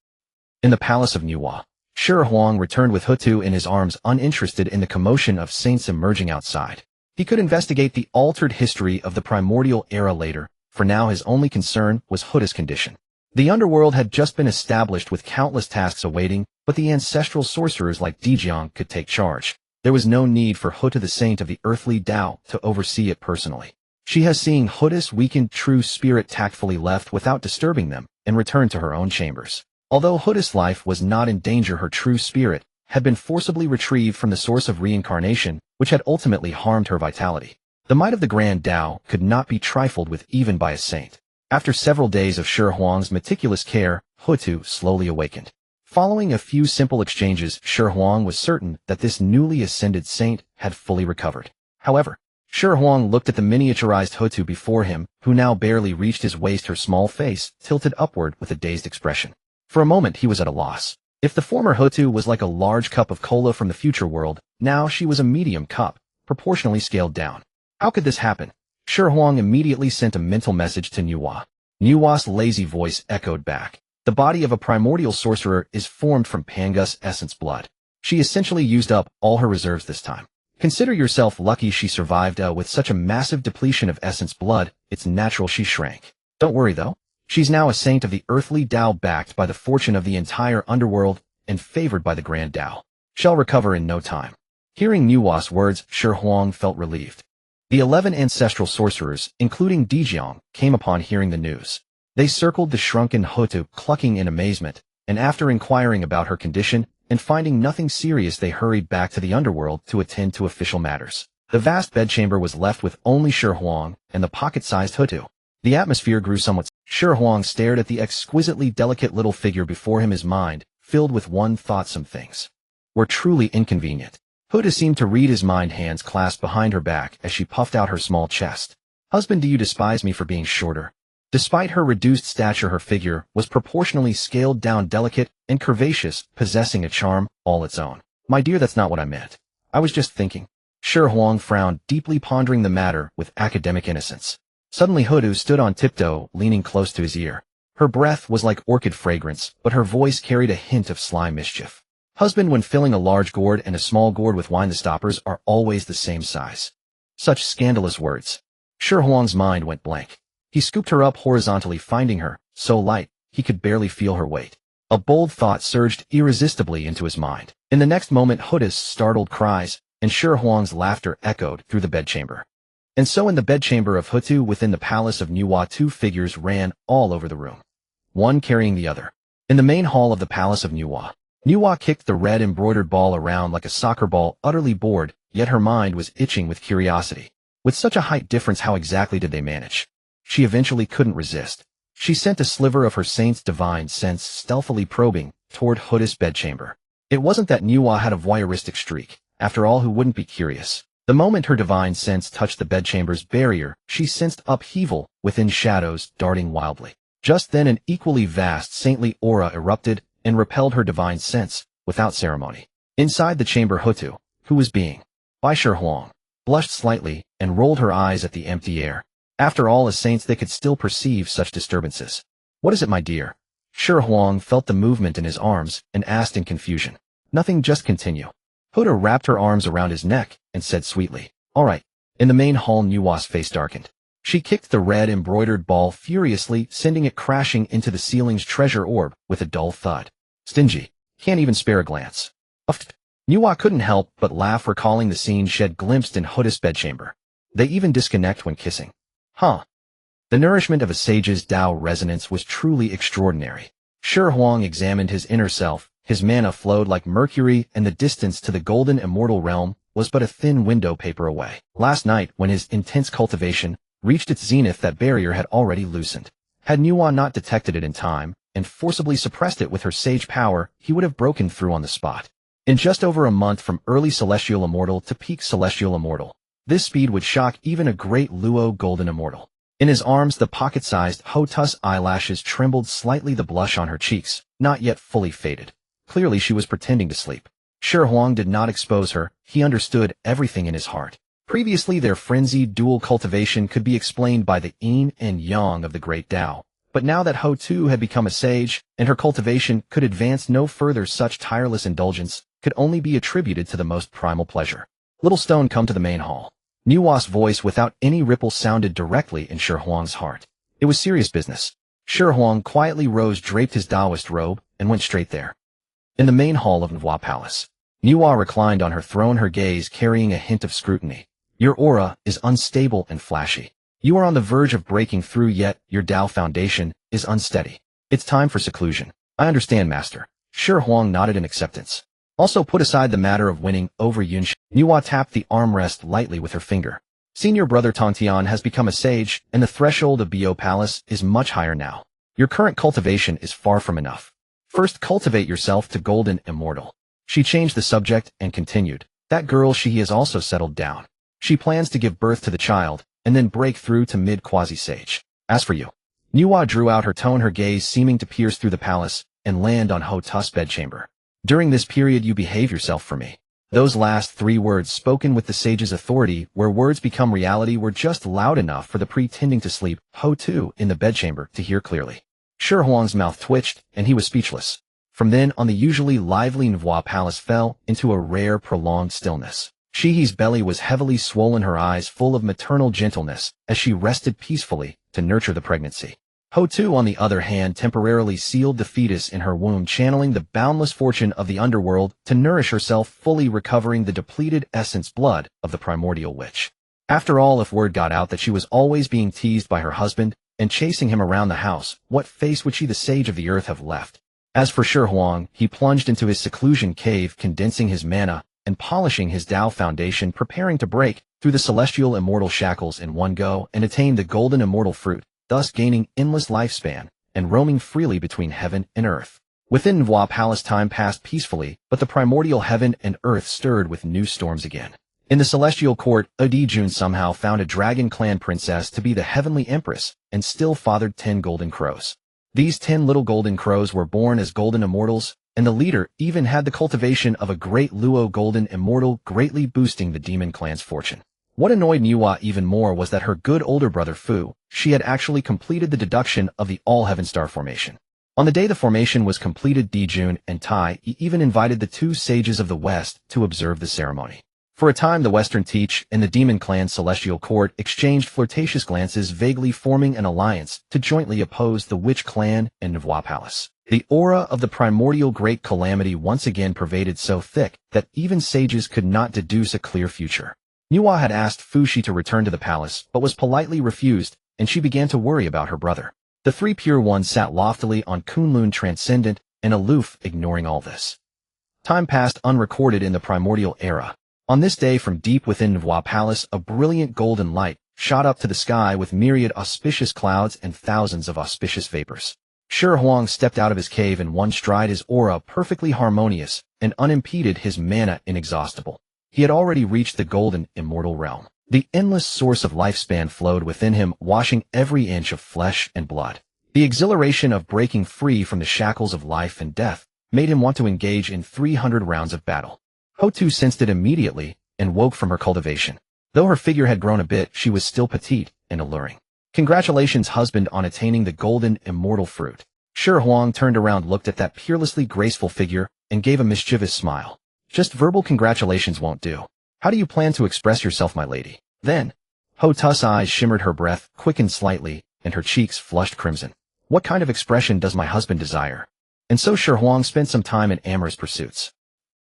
In the palace of Nuwa, Shi Huang returned with Hutu in his arms, uninterested in the commotion of saints emerging outside. He could investigate the altered history of the primordial era later. For now his only concern was Hutu's condition. The underworld had just been established with countless tasks awaiting, but the ancestral sorcerers like Dijun could take charge. There was no need for Hutu, the saint of the earthly Tao, to oversee it personally. She has seen Hutu's weakened true spirit tactfully left without disturbing them and returned to her own chambers. Although Hutu's life was not in danger, her true spirit had been forcibly retrieved from the source of reincarnation, which had ultimately harmed her vitality. The might of the Grand Tao could not be trifled with even by a saint. After several days of Shi Huang's meticulous care, Hutu slowly awakened. Following a few simple exchanges, Shi Huang was certain that this newly ascended saint had fully recovered. However, Shi Huang looked at the miniaturized Hutu before him, who now barely reached his waist, her small face tilted upward with a dazed expression. For a moment he was at a loss. If the former Hutu was like a large cup of cola from the future world, now she was a medium cup, proportionally scaled down. How could this happen? Shi Huang immediately sent a mental message to Nuwa. Nuwa's lazy voice echoed back. The body of a primordial sorcerer is formed from Pangus essence blood. She essentially used up all her reserves this time. Consider yourself lucky she survived with such a massive depletion of essence blood. It's natural she shrank. Don't worry though. She's now a saint of the earthly Tao, backed by the fortune of the entire underworld and favored by the Grand Tao. She'll recover in no time. Hearing Nuwa's words, Shi Huang felt relieved. The 11 ancestral sorcerers, including Dijun, came upon hearing the news. They circled the shrunken Hutu, clucking in amazement, and after inquiring about her condition and finding nothing serious, they hurried back to the underworld to attend to official matters. The vast bedchamber was left with only Shi Huang and the pocket-sized Hutu. The atmosphere grew somewhat. Shi Huang stared at the exquisitely delicate little figure before him, his mind filled with one thought: some things were truly inconvenient. Hutu seemed to read his mind, hands clasped behind her back as she puffed out her small chest. Husband, do you despise me for being shorter? Despite her reduced stature, her figure was proportionally scaled down, delicate and curvaceous, possessing a charm all its own. My dear, that's not what I meant. I was just thinking. Shi Huang frowned, deeply pondering the matter with academic innocence. Suddenly Hutu stood on tiptoe, leaning close to his ear. Her breath was like orchid fragrance, but her voice carried a hint of sly mischief. Husband, when filling a large gourd and a small gourd with wine, the stoppers are always the same size. Such scandalous words. Shi Huang's mind went blank. He scooped her up horizontally, finding her so light he could barely feel her weight. A bold thought surged irresistibly into his mind. In the next moment, Hutu's startled cries and Shi Huang's laughter echoed through the bedchamber. And so in the bedchamber of Hutu within the palace of Nuwa, two figures ran all over the room, one carrying the other. In the main hall of the palace of Nuwa, Nuwa kicked the red embroidered ball around like a soccer ball, utterly bored, yet her mind was itching with curiosity. With such a height difference, how exactly did they manage? She eventually couldn't resist. She sent a sliver of her saint's divine sense stealthily probing toward Hutu's bedchamber. It wasn't that Nuwa had a voyeuristic streak. After all, who wouldn't be curious? The moment her divine sense touched the bedchamber's barrier, she sensed upheaval within, shadows darting wildly. Just then an equally vast saintly aura erupted and repelled her divine sense without ceremony. Inside the chamber, Hutu, who was being by Shi Huang, blushed slightly and rolled her eyes at the empty air. After all, as saints they could still perceive such disturbances. What is it, my dear? Shi Huang felt the movement in his arms and asked in confusion. Nothing, just continue. Hutu wrapped her arms around his neck and said sweetly, all right. In the main hall, Nuwa's face darkened. She kicked the red embroidered ball furiously, sending it crashing into the ceiling's treasure orb with a dull thud. Stingy. Can't even spare a glance. Uffed. Nuwa couldn't help but laugh, recalling the scene she had glimpsed in Hutu's bedchamber. They even disconnect when kissing. Huh. The nourishment of a sage's Tao resonance was truly extraordinary. Shi Huang examined his inner self. His mana flowed like mercury, and the distance to the golden immortal realm was but a thin window paper away. Last night, when his intense cultivation reached its zenith, that barrier had already loosened. Had Nuwa not detected it in time and forcibly suppressed it with her sage power, he would have broken through on the spot. In just over a month from early celestial immortal to peak celestial immortal, this speed would shock even a great Luo golden immortal. In his arms, the pocket-sized Hutu's eyelashes trembled slightly, the blush on her cheeks not yet fully faded. Clearly she was pretending to sleep. Shi Huang did not expose her. He understood everything in his heart. Previously, their frenzied dual cultivation could be explained by the yin and yang of the great Tao, But now that Ho-Tu had become a sage, and her cultivation could advance no further, such tireless indulgence could only be attributed to the most primal pleasure. Little stone, come to the main hall. Nuwa's voice without any ripple sounded directly in Shi Huang's heart. It was serious business. Shi Huang quietly rose, draped his Taoist robe, and went straight there. In the main hall of Nuwa Palace, Nuwa reclined on her throne, her gaze carrying a hint of scrutiny. Your aura is unstable and flashy. You are on the verge of breaking through, yet your Dao foundation is unsteady. It's time for seclusion. I understand, master. Shi Huang nodded in acceptance. Also put aside the matter of winning over Yunxi. Nuwa tapped the armrest lightly with her finger. Senior brother Tongtian has become a sage, and the threshold of Bo Palace is much higher now. Your current cultivation is far from enough. First, cultivate yourself to golden immortal. She changed the subject and continued. That girl Xihe has also settled down. She plans to give birth to the child, and then break through to mid-quasi-sage. As for you. Nuwa drew out her tone, her gaze seeming to pierce through the palace and land on Ho-Tu's bedchamber. During this period you behave yourself for me. Those last 3 words, spoken with the sage's authority, where words become reality, were just loud enough for the pretending to sleep Ho-Tu in the bedchamber to hear clearly. Shi Huang's mouth twitched, and he was speechless. From then on, the usually lively Nuwa Palace fell into a rare, prolonged stillness. Xihe's belly was heavily swollen, her eyes full of maternal gentleness, as she rested peacefully to nurture the pregnancy. Ho-Tu, on the other hand, temporarily sealed the fetus in her womb, channeling the boundless fortune of the underworld to nourish herself, fully recovering the depleted essence blood of the primordial witch. After all, if word got out that she was always being teased by her husband and chasing him around the house, what face would she, the sage of the earth, have left? As for Shi Huang, he plunged into his seclusion cave, condensing his mana and polishing his Dao foundation, preparing to break through the celestial immortal shackles in one go and attain the golden immortal fruit, thus gaining endless lifespan and roaming freely between heaven and earth. Within Nuwa Palace, time passed peacefully, but the primordial heaven and earth stirred with new storms again. In the celestial court, Dijun somehow found a dragon clan princess to be the heavenly empress and still fathered 10 golden crows. These 10 little golden crows were born as golden immortals, and the leader even had the cultivation of a great Luo golden immortal, greatly boosting the demon clan's fortune. What annoyed Nuwa even more was that her good older brother Fuxi had actually completed the deduction of the all-heaven star formation. On the day the formation was completed, Dijun and Tai even invited the 2 sages of the West to observe the ceremony. For a time, the Western Teach and the demon clan's celestial court exchanged flirtatious glances, vaguely forming an alliance to jointly oppose the Witch clan and Nuwa Palace. The aura of the primordial great calamity once again pervaded so thick that even sages could not deduce a clear future. Nuwa had asked Fuxi to return to the palace, but was politely refused, and she began to worry about her brother. The 3 pure ones sat loftily on Kunlun, transcendent and aloof, ignoring all this. Time passed unrecorded in the primordial era. On this day, from deep within Nuwa Palace, a brilliant golden light shot up to the sky with myriad auspicious clouds and thousands of auspicious vapors. Shi Huang stepped out of his cave in one stride, his aura perfectly harmonious and unimpeded, his mana inexhaustible. He had already reached the golden immortal realm. The endless source of lifespan flowed within him, washing every inch of flesh and blood. The exhilaration of breaking free from the shackles of life and death made him want to engage in 300 rounds of battle. Ho-Tu sensed it immediately and woke from her cultivation. Though her figure had grown a bit, she was still petite and alluring. Congratulations, husband, on attaining the golden immortal fruit. Shi Huang turned around, looked at that peerlessly graceful figure, and gave a mischievous smile. Just verbal congratulations won't do. How do you plan to express yourself, my lady? Then, Ho-Tu's eyes shimmered, her breath quickened slightly, and her cheeks flushed crimson. What kind of expression does my husband desire? And so Shi Huang spent some time in amorous pursuits.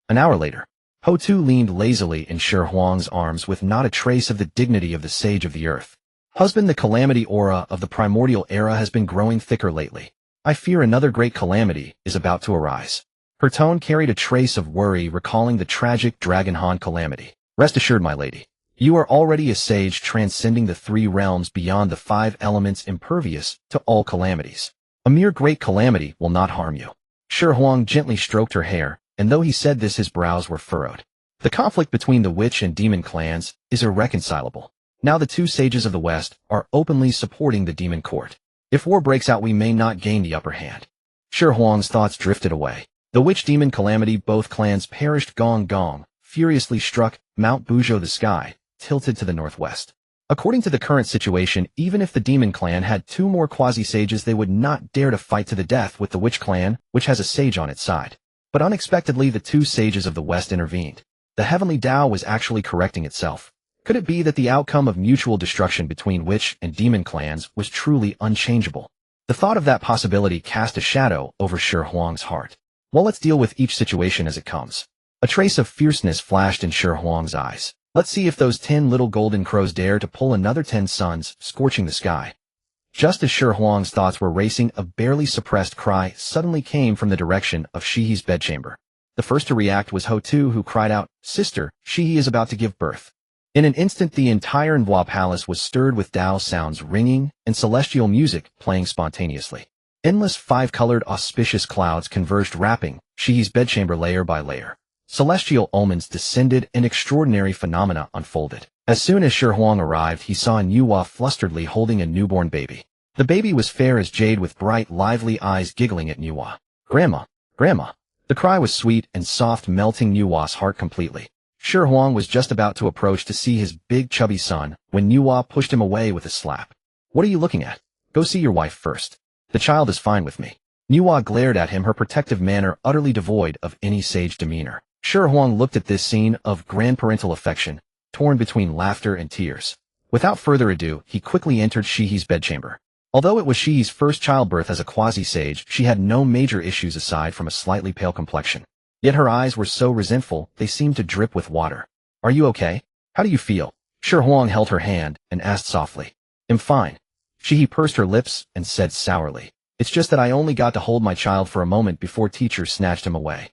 An hour later, Ho-Tu leaned lazily in Shi Huang's arms with not a trace of the dignity of the sage of the earth. Husband, the calamity aura of the primordial era has been growing thicker lately. I fear another great calamity is about to arise. Her tone carried a trace of worry, recalling the tragic Dragonhan calamity. Rest assured, my lady, you are already a sage, transcending the 3 realms beyond the 5 elements, impervious to all calamities. A mere great calamity will not harm you. Shi Huang gently stroked her hair, and though he said this, his brows were furrowed. The conflict between the witch and demon clans is irreconcilable. Now the 2 sages of the West are openly supporting the demon court. If war breaks out, we may not gain the upper hand. Shi Huang's thoughts drifted away. The witch-demon calamity, both clans perished. Gong Gong furiously struck Mount Bujo, the sky tilted to the northwest. According to the current situation, even if the demon clan had 2 more quasi-sages, they would not dare to fight to the death with the witch clan, which has a sage on its side. But unexpectedly, the 2 sages of the west intervened. The heavenly Tao was actually correcting itself. Could it be that the outcome of mutual destruction between witch and demon clans was truly unchangeable? The thought of that possibility cast a shadow over Shi Huang's heart. Well, let's deal with each situation as it comes. A trace of fierceness flashed in Shi Huang's eyes. Let's see if those 10 little golden crows dare to pull another 10 suns, scorching the sky. Just as Shi Huang's thoughts were racing, a barely suppressed cry suddenly came from the direction of Xihe's bedchamber. The first to react was Ho-Tu, who cried out, "Sister, Xihe is about to give birth." In an instant, the entire Nuwa palace was stirred with Tao sounds ringing and celestial music playing spontaneously. Endless 5-colored auspicious clouds converged, wrapping Xihe's bedchamber layer by layer. Celestial omens descended and extraordinary phenomena unfolded. As soon as Shi Huang arrived, he saw Nuwa flusteredly holding a newborn baby. The baby was fair as jade with bright, lively eyes giggling at Nuwa. "Grandma, Grandma." The cry was sweet and soft, melting Nuwa's heart completely. Shi Huang was just about to approach to see his big chubby son when Nuwa pushed him away with a slap. "What are you looking at? Go see your wife first. The child is fine with me." Nuwa glared at him, her protective manner utterly devoid of any sage demeanor. Shi Huang looked at this scene of grandparental affection, torn between laughter and tears. Without further ado, he quickly entered Xihe's bedchamber. Although it was Xihe's first childbirth as a quasi-sage, she had no major issues aside from a slightly pale complexion. Yet her eyes were so resentful, they seemed to drip with water. "Are you okay? How do you feel?" Shi Huang held her hand and asked softly. "I'm fine." Xihe pursed her lips and said sourly, "It's just that I only got to hold my child for a moment before teachers snatched him away."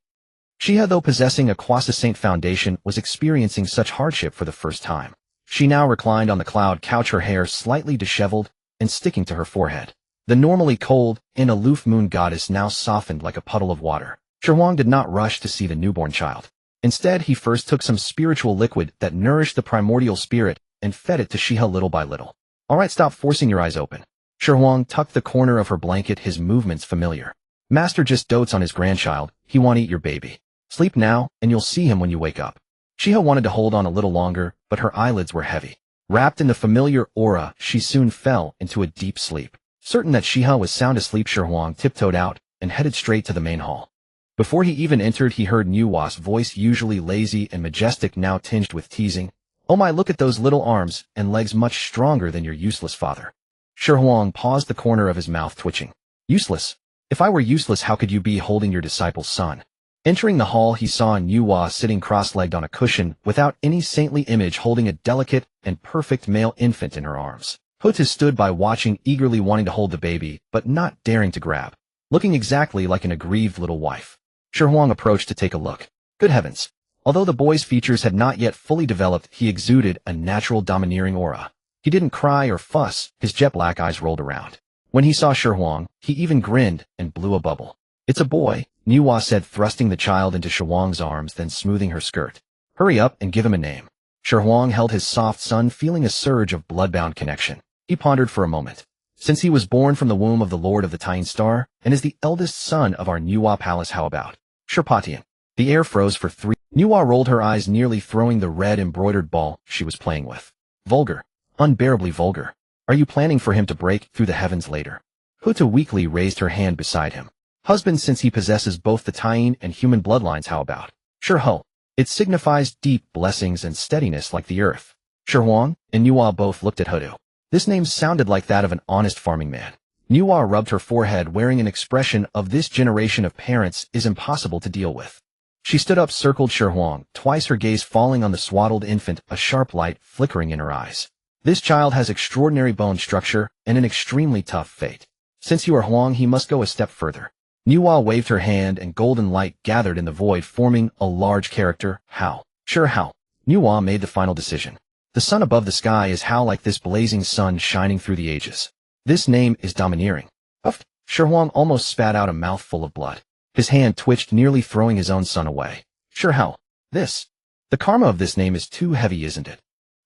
Xihe, though possessing a quasi-saint foundation, was experiencing such hardship for the first time. She now reclined on the cloud couch, her hair slightly disheveled and sticking to her forehead. The normally cold and aloof moon goddess now softened like a puddle of water. Shi Huang did not rush to see the newborn child. Instead, he first took some spiritual liquid that nourished the primordial spirit and fed it to Xihe little by little. "All right, stop forcing your eyes open." Shi Huang tucked the corner of her blanket, his movements familiar. "Master just dotes on his grandchild. He won't eat your baby. Sleep now, and you'll see him when you wake up." Xihe wanted to hold on a little longer, but her eyelids were heavy. Wrapped in the familiar aura, she soon fell into a deep sleep. Certain that Xihe was sound asleep, Shi Huang tiptoed out and headed straight to the main hall. Before he even entered, he heard Nuwa's voice, usually lazy and majestic, now tinged with teasing. "Oh my, look at those little arms and legs, much stronger than your useless father." Shi Huang paused, the corner of his mouth twitching. "Useless? If I were useless, how could you be holding your disciple's son?" Entering the hall, he saw Nuwa sitting cross-legged on a cushion, without any saintly image, holding a delicate and perfect male infant in her arms. Ho-Tu stood by watching, eagerly wanting to hold the baby, but not daring to grab. Looking exactly like an aggrieved little wife. Shi Huang approached to take a look. Good heavens! Although the boy's features had not yet fully developed, he exuded a natural domineering aura. He didn't cry or fuss, his jet black eyes rolled around. When he saw Shi Huang, he even grinned and blew a bubble. "It's a boy," Nuwa said, thrusting the child into Shi Huang's arms, then smoothing her skirt. "Hurry up and give him a name." Shi Huang held his soft son, feeling a surge of blood-bound connection. He pondered for a moment. Since he was born from the womb of the Lord of the Tying Star, and is the eldest son of our Nuwa palace, how about Sherpatian? The air froze for 3. Nuwa rolled her eyes, nearly throwing the red embroidered ball she was playing with. "Vulgar. Unbearably vulgar. Are you planning for him to break through the heavens later?" Ho-Tu weakly raised her hand beside him. "Husband, since he possesses both the Tying and human bloodlines, how about Sure Ho? It signifies deep blessings and steadiness like the earth." Shi Huang and Nuwa both looked at Ho-Tu. This name sounded like that of an honest farming man. Nuwa rubbed her forehead, wearing an expression of this generation of parents is impossible to deal with. She stood up, circled Shi Huang, twice, her gaze falling on the swaddled infant, a sharp light flickering in her eyes. "This child has extraordinary bone structure and an extremely tough fate. Since you are Huang, he must go a step further." Nuwa waved her hand and golden light gathered in the void, forming a large character, How. Sure, How. Nuwa made the final decision. The sun above the sky is How, like this blazing sun shining through the ages. This name is domineering. Puffed. Shi Huang almost spat out a mouthful of blood. His hand twitched, nearly throwing his own son away. Sure, How. This. The karma of this name is too heavy, isn't it?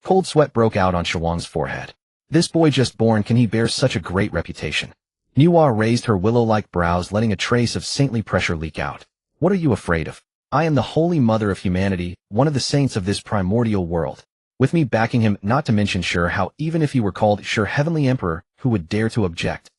Cold sweat broke out on Shi Huang's forehead. This boy just born, can he bear such a great reputation? Nuwa raised her willow-like brows, letting a trace of saintly pressure leak out. "What are you afraid of? I am the Holy Mother of Humanity, one of the saints of this primordial world. with me backing him, not to mention sure how even if he were called sure Heavenly Emperor, who would dare to object?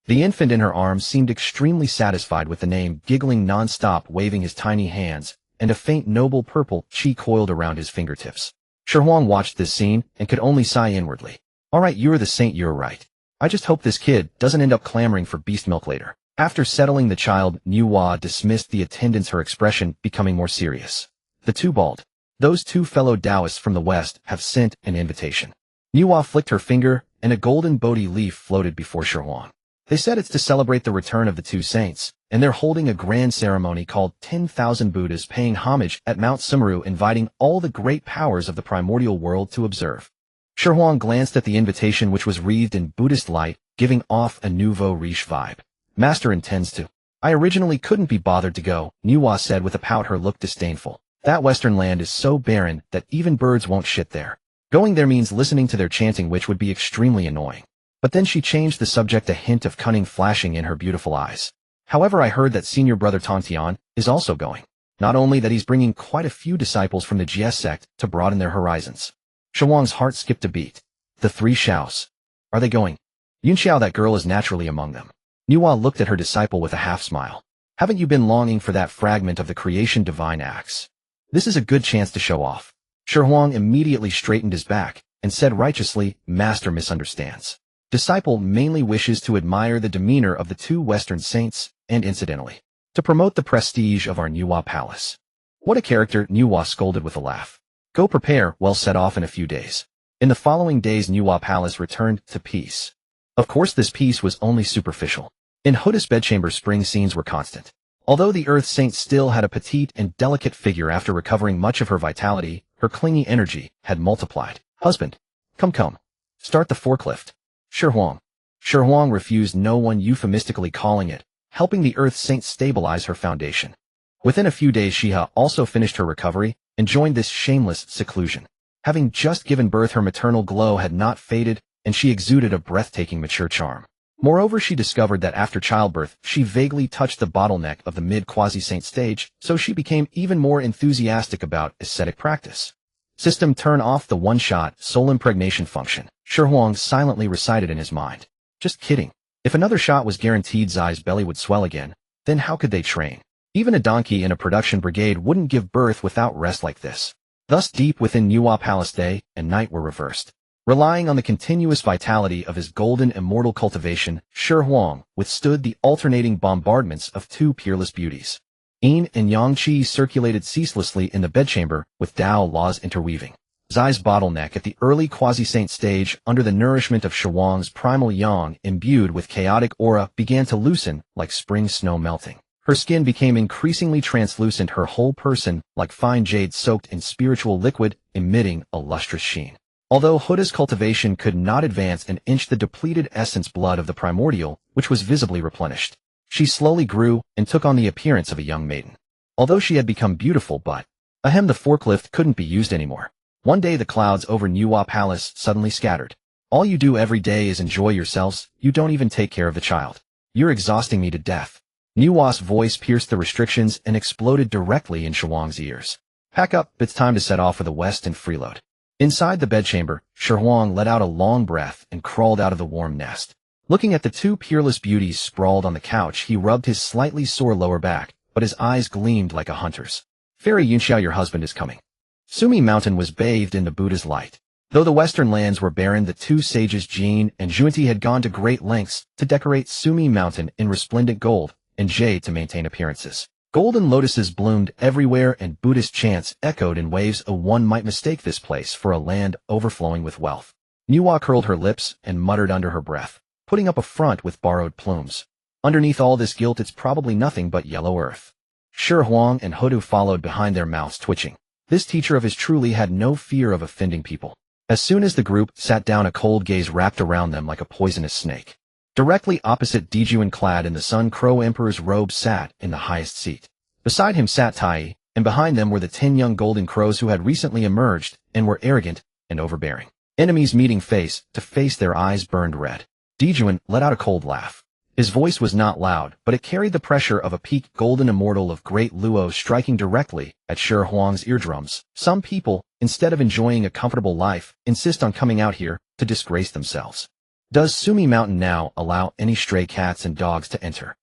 The infant in her arms seemed extremely satisfied with the name, giggling non-stop, waving his tiny hands, and a faint noble purple chi coiled around his fingertips. Shi Huang watched this scene and could only sigh inwardly. Alright, you're the saint, you're right. I just hope this kid doesn't end up clamoring for beast milk later. After settling the child, Nuwa dismissed the attendants, her expression becoming more serious. The two bald. Those two fellow Taoists from the West have sent an invitation. Nuwa flicked her finger, and a golden Bodhi leaf floated before Shi Huang. They said it's to celebrate the return of the two saints, and they're holding a grand ceremony called 10,000 Buddhas paying homage at Mount Sumeru, inviting all the great powers of the primordial world to observe. Shi Huang glanced at the invitation, which was wreathed in Buddhist light, giving off a nouveau riche vibe. Master intends to. I originally couldn't be bothered to go, Nuwa said with a pout, her look disdainful. That western land is so barren that even birds won't shit there. Going there means listening to their chanting, which would be extremely annoying. But then she changed the subject, a hint of cunning flashing in her beautiful eyes. However, I heard that senior brother Tongtian is also going. Not only that, he's bringing quite a few disciples from the Xihe sect to broaden their horizons. Shi Huang's heart skipped a beat. The three Xiaos. Are they going? Yunxiao, that girl, is naturally among them. Nuwa looked at her disciple with a half-smile. Haven't you been longing for that fragment of the creation divine axe? This is a good chance to show off. Shi Huang immediately straightened his back and said righteously, Master misunderstands. Disciple mainly wishes to admire the demeanor of the two Western saints, and incidentally, to promote the prestige of our Nuwa palace. What a character, Nuwa scolded with a laugh. Go prepare, well, set off in a few days. In the following days, Nuwa palace returned to peace. Of course, this peace was only superficial. In Hoda's bedchamber, spring scenes were constant. Although the Earth Saint still had a petite and delicate figure, after recovering much of her vitality, her clingy energy had multiplied. Husband, come. Start the forklift. Shi Huang. Shi Huang refused, no one euphemistically calling it, helping the Earth Saint stabilize her foundation. Within a few days, Xihe also finished her recovery and joined this shameless seclusion. Having just given birth, her maternal glow had not faded, and she exuded a breathtaking mature charm. Moreover, she discovered that after childbirth, she vaguely touched the bottleneck of the mid-quasi-saint stage, so she became even more enthusiastic about ascetic practice. System, turn off the one-shot soul impregnation function, Shi Huang silently recited in his mind. Just kidding. If another shot was guaranteed, Zai's belly would swell again. Then how could they train? Even a donkey in a production brigade wouldn't give birth without rest like this. Thus, deep within Nuwa Palace, day and night were reversed. Relying on the continuous vitality of his golden immortal cultivation, Shi Huang withstood the alternating bombardments of two peerless beauties. Yin and Yang Qi circulated ceaselessly in the bedchamber, with Tao laws interweaving. Zai's bottleneck at the early quasi-saint stage, under the nourishment of Shi Huang's primal yang imbued with chaotic aura, began to loosen like spring snow melting. Her skin became increasingly translucent, her whole person like fine jade soaked in spiritual liquid, emitting a lustrous sheen. Although Hoda's cultivation could not advance an inch, the depleted essence blood of the primordial, which was visibly replenished. She slowly grew and took on the appearance of a young maiden. Although she had become beautiful, but ahem, the forklift couldn't be used anymore. One day the clouds over Nuwa Palace suddenly scattered. All you do every day is enjoy yourselves, you don't even take care of the child. You're exhausting me to death. Nuwa's voice pierced the restrictions and exploded directly in Shi Huang's ears. Pack up, it's time to set off for the west and freeload. Inside the bedchamber, Shi Huang let out a long breath and crawled out of the warm nest. Looking at the two peerless beauties sprawled on the couch, he rubbed his slightly sore lower back, but his eyes gleamed like a hunter's. Fairy Yunxiao, your husband is coming. Sumi Mountain was bathed in the Buddha's light. Though the western lands were barren, the two sages Jin and Junti had gone to great lengths to decorate Sumi Mountain in resplendent gold and jade to maintain appearances. Golden lotuses bloomed everywhere, and Buddhist chants echoed in waves. One might mistake this place for a land overflowing with wealth. Nuwa curled her lips and muttered under her breath, putting up a front with borrowed plumes. Underneath all this gilt, it's probably nothing but yellow earth. Shi Huang and Hodu followed behind, their mouths twitching. This teacher of his truly had no fear of offending people. As soon as the group sat down, a cold gaze wrapped around them like a poisonous snake. Directly opposite Dijun, clad in the Sun Crow Emperor's robe, sat in the highest seat. Beside him sat Tai, and behind them were the 10 young golden crows who had recently emerged and were arrogant and overbearing. Enemies meeting face to face, their eyes burned red. Dijun let out a cold laugh. His voice was not loud, but it carried the pressure of a peaked golden immortal of great Luo striking directly at Shi Huang's eardrums. Some people, instead of enjoying a comfortable life, insist on coming out here to disgrace themselves. Does Sumi Mountain now allow any stray cats and dogs to enter?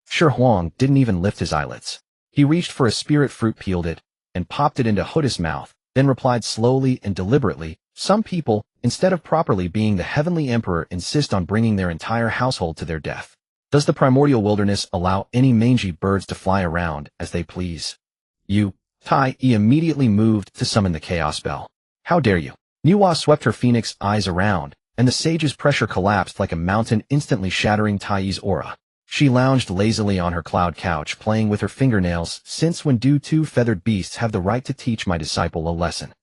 Shi Huang didn't even lift his eyelids. He reached for a spirit fruit, peeled it, and popped it into Huda's mouth, then replied slowly and deliberately, some people, instead of properly being the heavenly emperor, insist on bringing their entire household to their death. Does the primordial wilderness allow any mangy birds to fly around as they please? You, Tai Yi immediately moved to summon the chaos bell. How dare you? Nuwa swept her phoenix eyes around, and the sage's pressure collapsed like a mountain, instantly shattering Tai Yi's aura. She lounged lazily on her cloud couch, playing with her fingernails. Since when do two feathered beasts have the right to teach my disciple a lesson?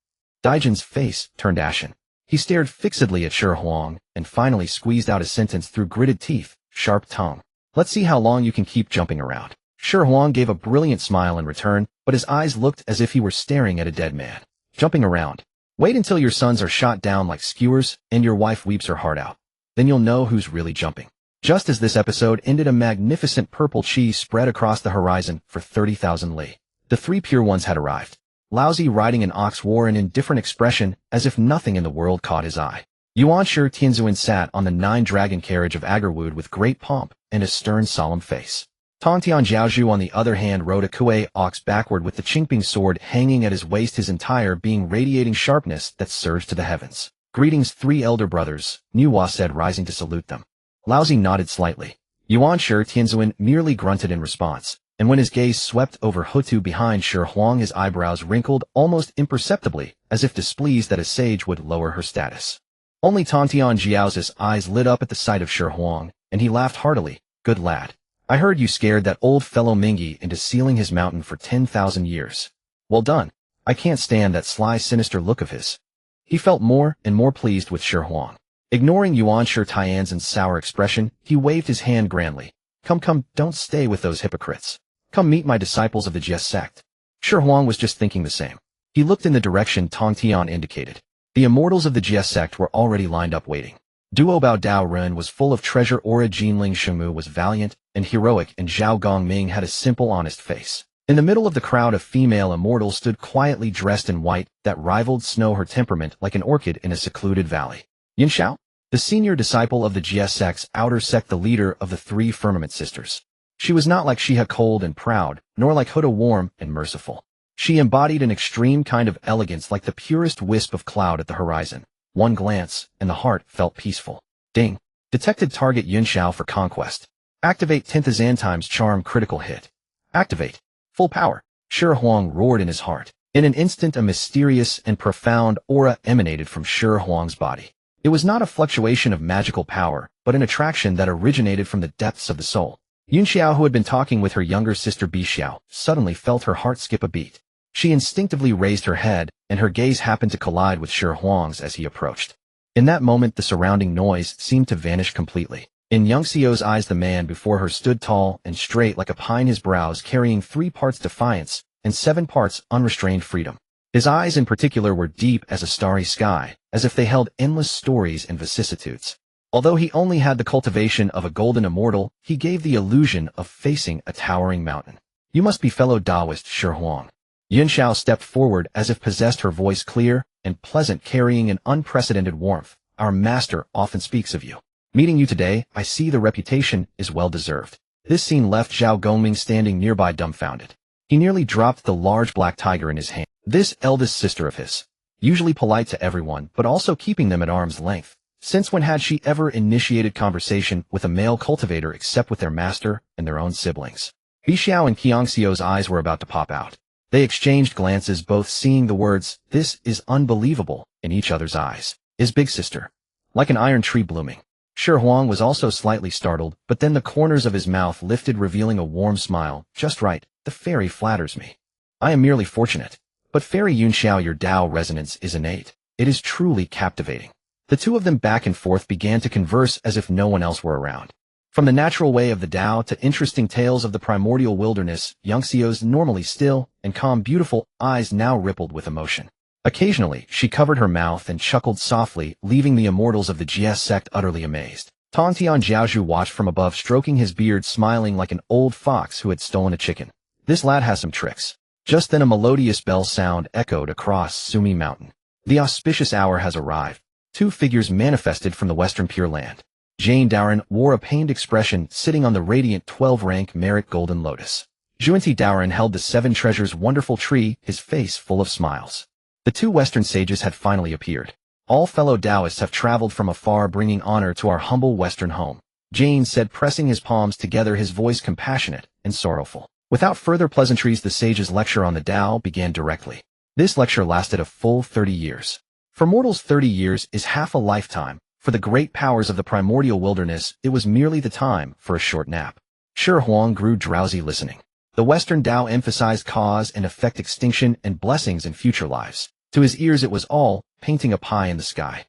Dijun's face turned ashen. He stared fixedly at Shi Huang, and finally squeezed out a sentence through gritted teeth, sharp tongue. Let's see how long you can keep jumping around. Shi Huang gave a brilliant smile in return, but his eyes looked as if he were staring at a dead man. Jumping around. Wait until your sons are shot down like skewers, and your wife weeps her heart out. Then you'll know who's really jumping. Just as this episode ended, a magnificent purple chi spread across the horizon for 30,000 li. The three pure ones had arrived. Laozi, riding an ox, wore an indifferent expression, as if nothing in the world caught his eye. Yuan Shi Tianzuan sat on the 9-dragon carriage of Agarwood with great pomp and a stern, solemn face. Tongtian Jiaozhu, on the other hand, rode a Kuei ox backward with the Qingping sword hanging at his waist, his entire being radiating sharpness that surged to the heavens. Greetings, three elder brothers, Nuwa said, rising to salute them. Laozi nodded slightly. Yuan Shi Tianzuan merely grunted in response, and when his gaze swept over Hutu behind Shi Huang, his eyebrows wrinkled almost imperceptibly, as if displeased that a sage would lower her status. Only Tongtian Jiao's eyes lit up at the sight of Shi Huang, and he laughed heartily. Good lad. I heard you scared that old fellow Mingi into sealing his mountain for 10,000 years. Well done. I can't stand that sly, sinister look of his. He felt more and more pleased with Shi Huang. Ignoring Yuan Shi Tianzuan's sour expression, he waved his hand grandly. Come, don't stay with those hypocrites. Come meet my disciples of the Jie sect. Shi Huang was just thinking the same. He looked in the direction Tongtian indicated. The immortals of the Jie sect were already lined up waiting. Duo Bao Dao Ren was full of treasure aura, Jinling Shimu was valiant and heroic, and Zhao Gongming had a simple, honest face. In the middle of the crowd, a female immortal stood quietly dressed in white that rivaled snow, her temperament like an orchid in a secluded valley. Yin Xiao, the senior disciple of the Jie sect's outer sect, the leader of the three firmament sisters. She was not like Xihe, cold and proud, nor like Huda, warm and merciful. She embodied an extreme kind of elegance, like the purest wisp of cloud at the horizon. One glance, and the heart felt peaceful. Ding. Detected target Yin Xiao for conquest. Activate 10th Azantime's charm, critical hit. Activate. Full power. Shi Huang roared in his heart. In an instant, a mysterious and profound aura emanated from Shi Huang's body. It was not a fluctuation of magical power, but an attraction that originated from the depths of the soul. Yin Xiao, who had been talking with her younger sister Bi Xiao, suddenly felt her heart skip a beat. She instinctively raised her head, and her gaze happened to collide with Shi Huang's as he approached. In that moment, the surrounding noise seemed to vanish completely. In Yang Xiao's eyes, the man before her stood tall and straight like a pine, his brows carrying 3 parts defiance and 7 parts unrestrained freedom. His eyes in particular were deep as a starry sky, as if they held endless stories and vicissitudes. Although he only had the cultivation of a golden immortal, he gave the illusion of facing a towering mountain. You must be fellow Taoist Shi Huang. Yin Xiao stepped forward as if possessed, her voice clear and pleasant, carrying an unprecedented warmth. Our master often speaks of you. Meeting you today, I see the reputation is well deserved. This scene left Zhao Gongming standing nearby, dumbfounded. He nearly dropped the large black tiger in his hand. This eldest sister of his, usually polite to everyone but also keeping them at arm's length. Since when had she ever initiated conversation with a male cultivator except with their master and their own siblings? Bi Xiao and Qiangxiu's eyes were about to pop out. They exchanged glances, both seeing the words, "This is unbelievable," in each other's eyes. His big sister. Like an iron tree blooming. Shi Huang was also slightly startled, but then the corners of his mouth lifted, revealing a warm smile. Just right, the fairy flatters me. I am merely fortunate. But Fairy Yin Xiao, your Tao resonance is innate. It is truly captivating. The two of them back and forth began to converse as if no one else were around. From the natural way of the Tao to interesting tales of the primordial wilderness, Yang Xiao's normally still and calm, beautiful eyes now rippled with emotion. Occasionally, she covered her mouth and chuckled softly, leaving the immortals of the Jie sect utterly amazed. Tong Tian Jiaozhu watched from above, stroking his beard, smiling like an old fox who had stolen a chicken. This lad has some tricks. Just then a melodious bell sound echoed across Sumi Mountain. The auspicious hour has arrived. Two figures manifested from the western Pure Land. Jane Dowran wore a pained expression, sitting on the radiant 12-rank merit golden lotus. Zhuanti Dowran held the 7 treasures wonderful tree, his face full of smiles. The 2 western sages had finally appeared. All fellow Taoists have traveled from afar, bringing honor to our humble western home, Jane said, pressing his palms together, his voice compassionate and sorrowful. Without further pleasantries, the sage's lecture on the Tao began directly. This lecture lasted a full 30 years. For mortals, 30 years is half a lifetime. For the great powers of the primordial wilderness, it was merely the time for a short nap. Shi Huang grew drowsy listening. The Western Tao emphasized cause and effect, extinction and blessings in future lives. To his ears it was all painting a pie in the sky.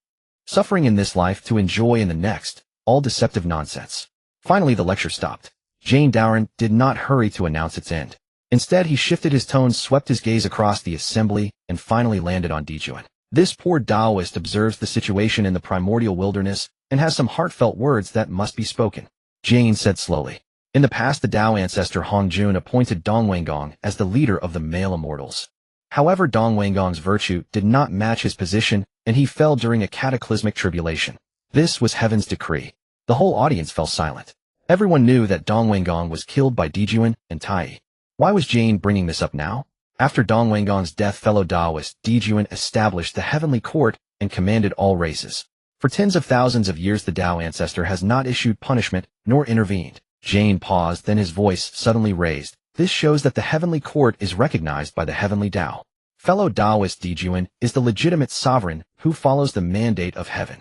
Suffering in this life to enjoy in the next, all deceptive nonsense. Finally the lecture stopped. Jane Dowran did not hurry to announce its end. Instead he shifted his tone, swept his gaze across the assembly, and finally landed on Dijun. This poor Taoist observes the situation in the primordial wilderness and has some heartfelt words that must be spoken. Jane said slowly. In the past, the Tao ancestor Hongjun appointed Dong Wanggong as the leader of the male immortals. However, Dong Wanggong's virtue did not match his position, and he fell during a cataclysmic tribulation. This was heaven's decree. The whole audience fell silent. Everyone knew that Dong Wanggong was killed by Dijun and Tai. Why was Jane bringing this up now? After Dong Wanggong's death, fellow Taoist Dijun established the heavenly court and commanded all races. For tens of thousands of years the Tao ancestor has not issued punishment nor intervened. Jane paused, then his voice suddenly raised. This shows that the heavenly court is recognized by the heavenly Tao. Fellow Taoist Dijun is the legitimate sovereign who follows the mandate of heaven.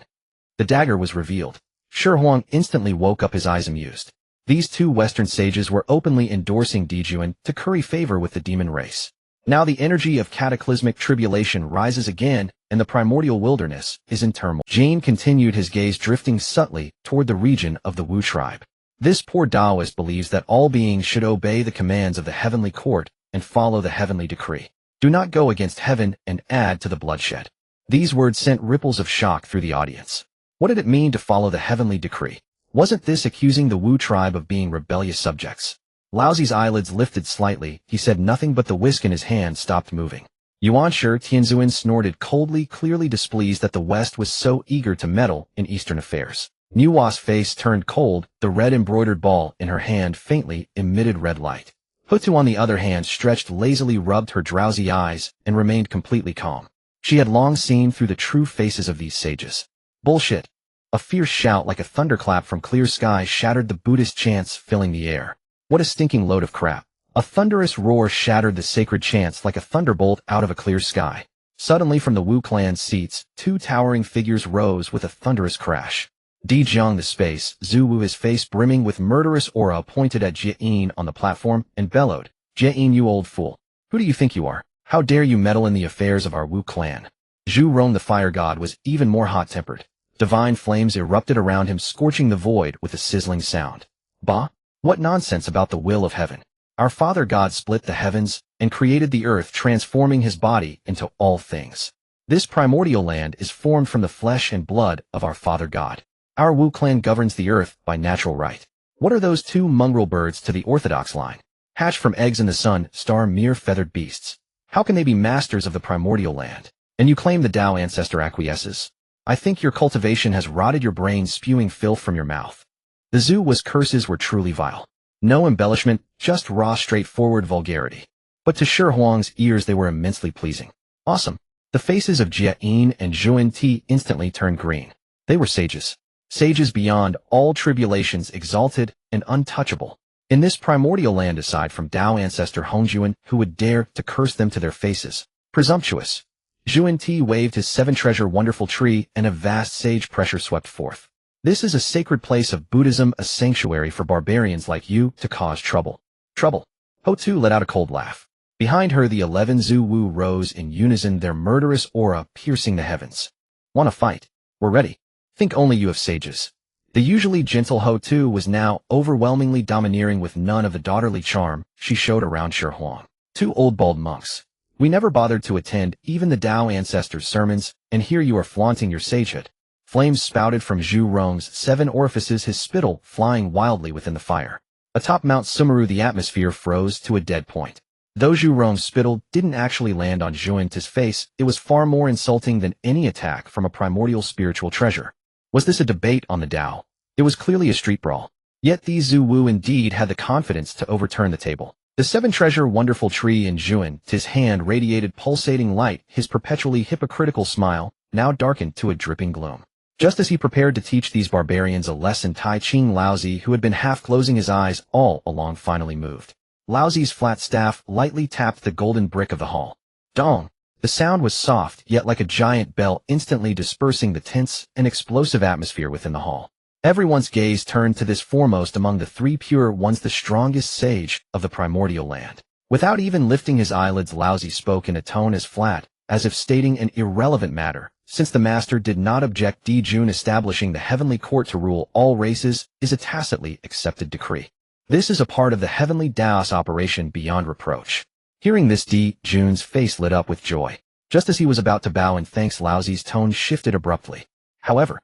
The dagger was revealed. Shi Huang instantly woke up, his eyes amused. These 2 Western sages were openly endorsing Dijun to curry favor with the demon race. Now the energy of cataclysmic tribulation rises again, and the primordial wilderness is in turmoil. Jane continued, his gaze drifting subtly toward the region of the Wu tribe. This poor Taoist believes that all beings should obey the commands of the heavenly court and follow the heavenly decree. Do not go against heaven and add to the bloodshed. These words sent ripples of shock through the audience. What did it mean to follow the heavenly decree? Wasn't this accusing the Wu tribe of being rebellious subjects? Laozi's eyelids lifted slightly. He said nothing, but the whisk in his hand stopped moving. Yuan Shi Tianzuan snorted coldly, clearly displeased that the West was so eager to meddle in Eastern affairs. Nuwa's face turned cold. The red embroidered ball in her hand faintly emitted red light. Hutu, on the other hand, stretched lazily, rubbed her drowsy eyes, and remained completely calm. She had long seen through the true faces of these sages. Bullshit. A fierce shout like a thunderclap from clear sky shattered the Buddhist chants filling the air. What a stinking load of crap. A thunderous roar shattered the sacred chants like a thunderbolt out of a clear sky. Suddenly from the Wu clan's seats, 2 towering figures rose with a thunderous crash. Dijun the space, Zhu Wu, his face brimming with murderous aura, pointed at Jie on the platform and bellowed, "Jie, you old fool. Who do you think you are? How dare you meddle in the affairs of our Wu clan?" Zhu Rong the fire god was even more hot-tempered. Divine flames erupted around him, scorching the void with a sizzling sound. Bah! What nonsense about the will of heaven. Our Father God split the heavens and created the earth, transforming his body into all things. This primordial land is formed from the flesh and blood of our Father God. Our Wu clan governs the earth by natural right. What are those 2 mongrel birds to the orthodox line? Hatched from eggs in the sun, star mere feathered beasts. How can they be masters of the primordial land? And you claim the Tao ancestor acquiesces? I think your cultivation has rotted your brain, spewing filth from your mouth. The Zhu Wu's curses were truly vile. No embellishment, just raw, straightforward vulgarity. But to Shi Huang's ears they were immensely pleasing. Awesome. The faces of Jie and Zhuan Ti instantly turned green. They were sages. Sages beyond all tribulations, exalted and untouchable. In this primordial land, aside from Tao ancestor Hongjun, who would dare to curse them to their faces? Presumptuous. Zhuan Ti waved his 7-treasure wonderful tree, and a vast sage pressure swept forth. This is a sacred place of Buddhism, a sanctuary for barbarians like you to cause trouble. Trouble. Ho-Tu let out a cold laugh. Behind her the 11 Zhu Wu rose in unison, their murderous aura piercing the heavens. Want to fight? We're ready. Think only you have sages. The usually gentle Ho-Tu was now overwhelmingly domineering, with none of the daughterly charm she showed around Shi Huang. 2 old bald monks. We never bothered to attend even the Tao ancestors' sermons, and here you are flaunting your sagehood. Flames spouted from Zhu Rong's 7 orifices, his spittle flying wildly within the fire. Atop Mount Sumeru, the atmosphere froze to a dead point. Though Zhu Rong's spittle didn't actually land on Zhuan's face, it was far more insulting than any attack from a primordial spiritual treasure. Was this a debate on the Tao? It was clearly a street brawl. Yet these Zhu Wu indeed had the confidence to overturn the table. The 7-treasure wonderful tree in Zhuan's hand radiated pulsating light, his perpetually hypocritical smile now darkened to a dripping gloom. Just as he prepared to teach these barbarians a lesson, Tai Ching Laozi, who had been half closing his eyes all along, finally moved. Laozi's flat staff lightly tapped the golden brick of the hall. Dong! The sound was soft, yet like a giant bell, instantly dispersing the tense and explosive atmosphere within the hall. Everyone's gaze turned to this foremost among the 3 pure ones, the strongest sage of the primordial land. Without even lifting his eyelids, Laozi spoke in a tone as flat as if stating an irrelevant matter. Since the master did not object, Dijun establishing the heavenly court to rule all races is a tacitly accepted decree. This is a part of the heavenly Daos operation beyond reproach. Hearing this, Dijun's face lit up with joy. Just as he was about to bow in thanks, Laozi's tone shifted abruptly. However,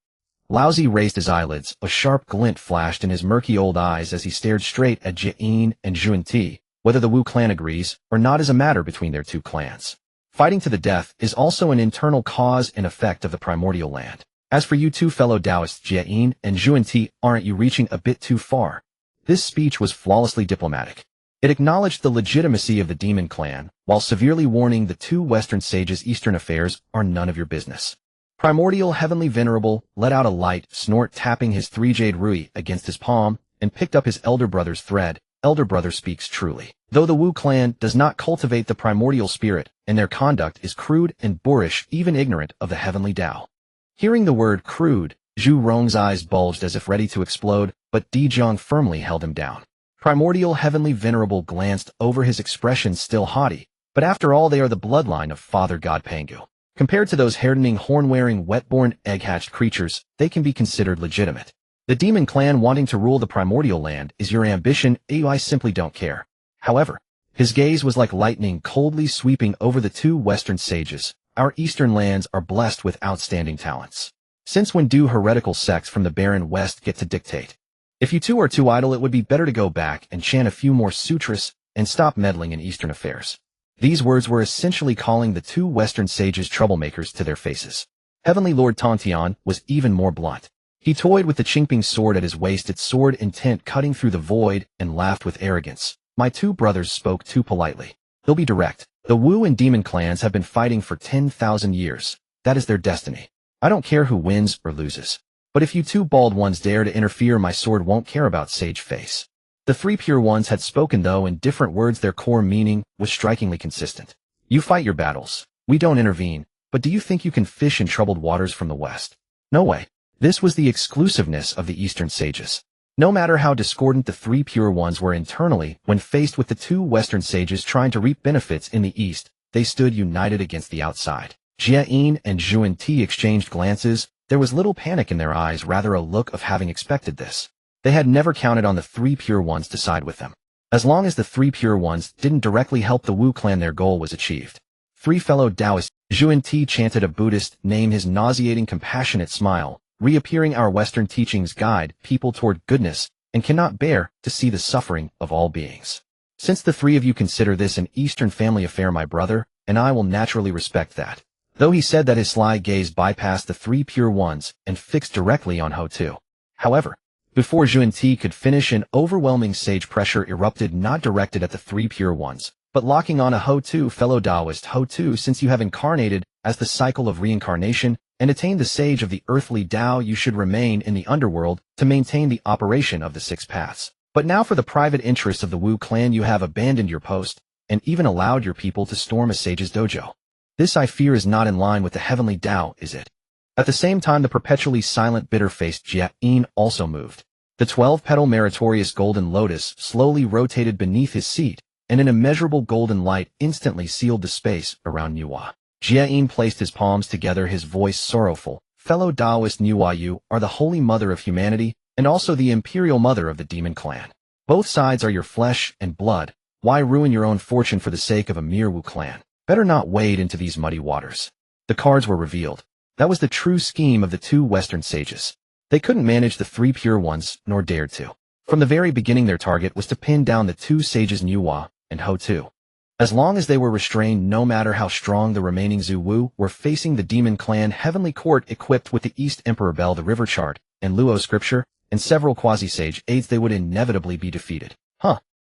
Laozi raised his eyelids. A sharp glint flashed in his murky old eyes as he stared straight at Xihe and Zhuan. Whether the Wu clan agrees or not is a matter between their 2 clans. Fighting to the death is also an internal cause and effect of the primordial land. As for you 2 fellow Taoists, Xihe and Zhuan, aren't you reaching a bit too far? This speech was flawlessly diplomatic. It acknowledged the legitimacy of the demon clan, while severely warning the 2 Western sages Eastern affairs are none of your business. Primordial Heavenly Venerable let out a light snort, tapping his 3 jade rui against his palm, and picked up his elder brother's thread. Elder brother speaks truly. Though the Wu clan does not cultivate the primordial spirit, and their conduct is crude and boorish, even ignorant of the heavenly Tao. Hearing the word crude, Zhu Rong's eyes bulged as if ready to explode, but Dijun firmly held him down. Primordial Heavenly Venerable glanced over, his expression still haughty, but after all they are the bloodline of Father God Pangu. Compared to those hardening, horn-wearing, wet-born, egg-hatched creatures, they can be considered legitimate. The demon clan wanting to rule the primordial land is your ambition, I simply don't care. However, his gaze was like lightning coldly sweeping over the 2 Western sages. Our Eastern lands are blessed with outstanding talents. Since when do heretical sects from the barren West get to dictate? If you 2 are too idle, it would be better to go back and chant a few more sutras and stop meddling in Eastern affairs. These words were essentially calling the 2 Western sages troublemakers to their faces. Heavenly Lord Tontian was even more blunt. He toyed with the Qingping sword at his waist, its sword intent cutting through the void, and laughed with arrogance. My 2 brothers spoke too politely. They'll be direct. The Wu and demon clans have been fighting for 10,000 years. That is their destiny. I don't care who wins or loses. But if you 2 bald ones dare to interfere, my sword won't care about sage face. The 3 pure ones had spoken, though in different words. Their core meaning was strikingly consistent. You fight your battles. We don't intervene. But do you think you can fish in troubled waters from the West? No way. This was the exclusiveness of the Eastern sages. No matter how discordant the 3 pure ones were internally, when faced with the 2 Western sages trying to reap benefits in the East, they stood united against the outside. Xihe and Zhuan exchanged glances. There was little panic in their eyes, rather a look of having expected this. They had never counted on the 3 pure ones to side with them. As long as the 3 pure ones didn't directly help the Wu clan, their goal was achieved. 3 fellow Taoists, Zhuan chanted a Buddhist name, his nauseating compassionate smile reappearing. Our Western teachings guide people toward goodness and cannot bear to see the suffering of all beings. Since the 3 of you consider this an Eastern family affair, my brother and I will naturally respect that. Though he said that, his sly gaze bypassed the 3 pure ones and fixed directly on Ho-Tu. However, before Zhuan could finish, an overwhelming sage pressure erupted, not directed at the 3 pure ones, but locking on a Ho-Tu. Fellow Taoist Ho-Tu, since you have incarnated as the cycle of reincarnation and attained the sage of the earthly Tao, you should remain in the underworld to maintain the operation of the 6 paths. But now, for the private interests of the Wu clan, you have abandoned your post and even allowed your people to storm a sage's dojo. This, I fear, is not in line with the heavenly Tao, is it? At the same time, the perpetually silent, bitter-faced Xihe also moved. The 12-petal meritorious golden lotus slowly rotated beneath his seat, and an immeasurable golden light instantly sealed the space around Nuwa. Xihe placed his palms together, his voice sorrowful. Fellow Taoist Nuwa, you are the holy mother of humanity, and also the imperial mother of the demon clan. Both sides are your flesh and blood. Why ruin your own fortune for the sake of a mere Wu clan? Better not wade into these muddy waters. The cards were revealed. That was the true scheme of the two Western sages. They couldn't manage the three pure ones, nor dared to. From the very beginning their target was to pin down the two sages Nuwa and Hotu. As long as they were restrained, no matter how strong the remaining Zuwu were facing the demon clan heavenly court equipped with the East Emperor Bell, the river chart, and Luo scripture, and several quasi-sage aids, they would inevitably be defeated.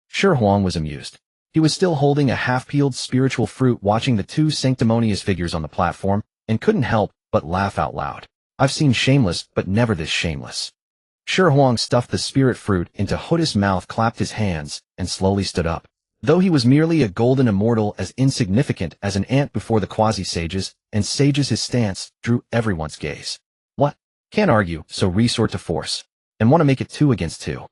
Shi Huang was amused. He was still holding a half-peeled spiritual fruit watching the two sanctimonious figures on the platform, and couldn't help but laugh out loud. I've seen shameless, but never this shameless. Shi Huang stuffed the spirit fruit into Hotu's mouth, clapped his hands, and slowly stood up. Though he was merely a golden immortal, as insignificant as an ant before the quasi-sages and sages, his stance drew everyone's gaze. What? Can't argue, so resort to force. And want to make it 2 against 2.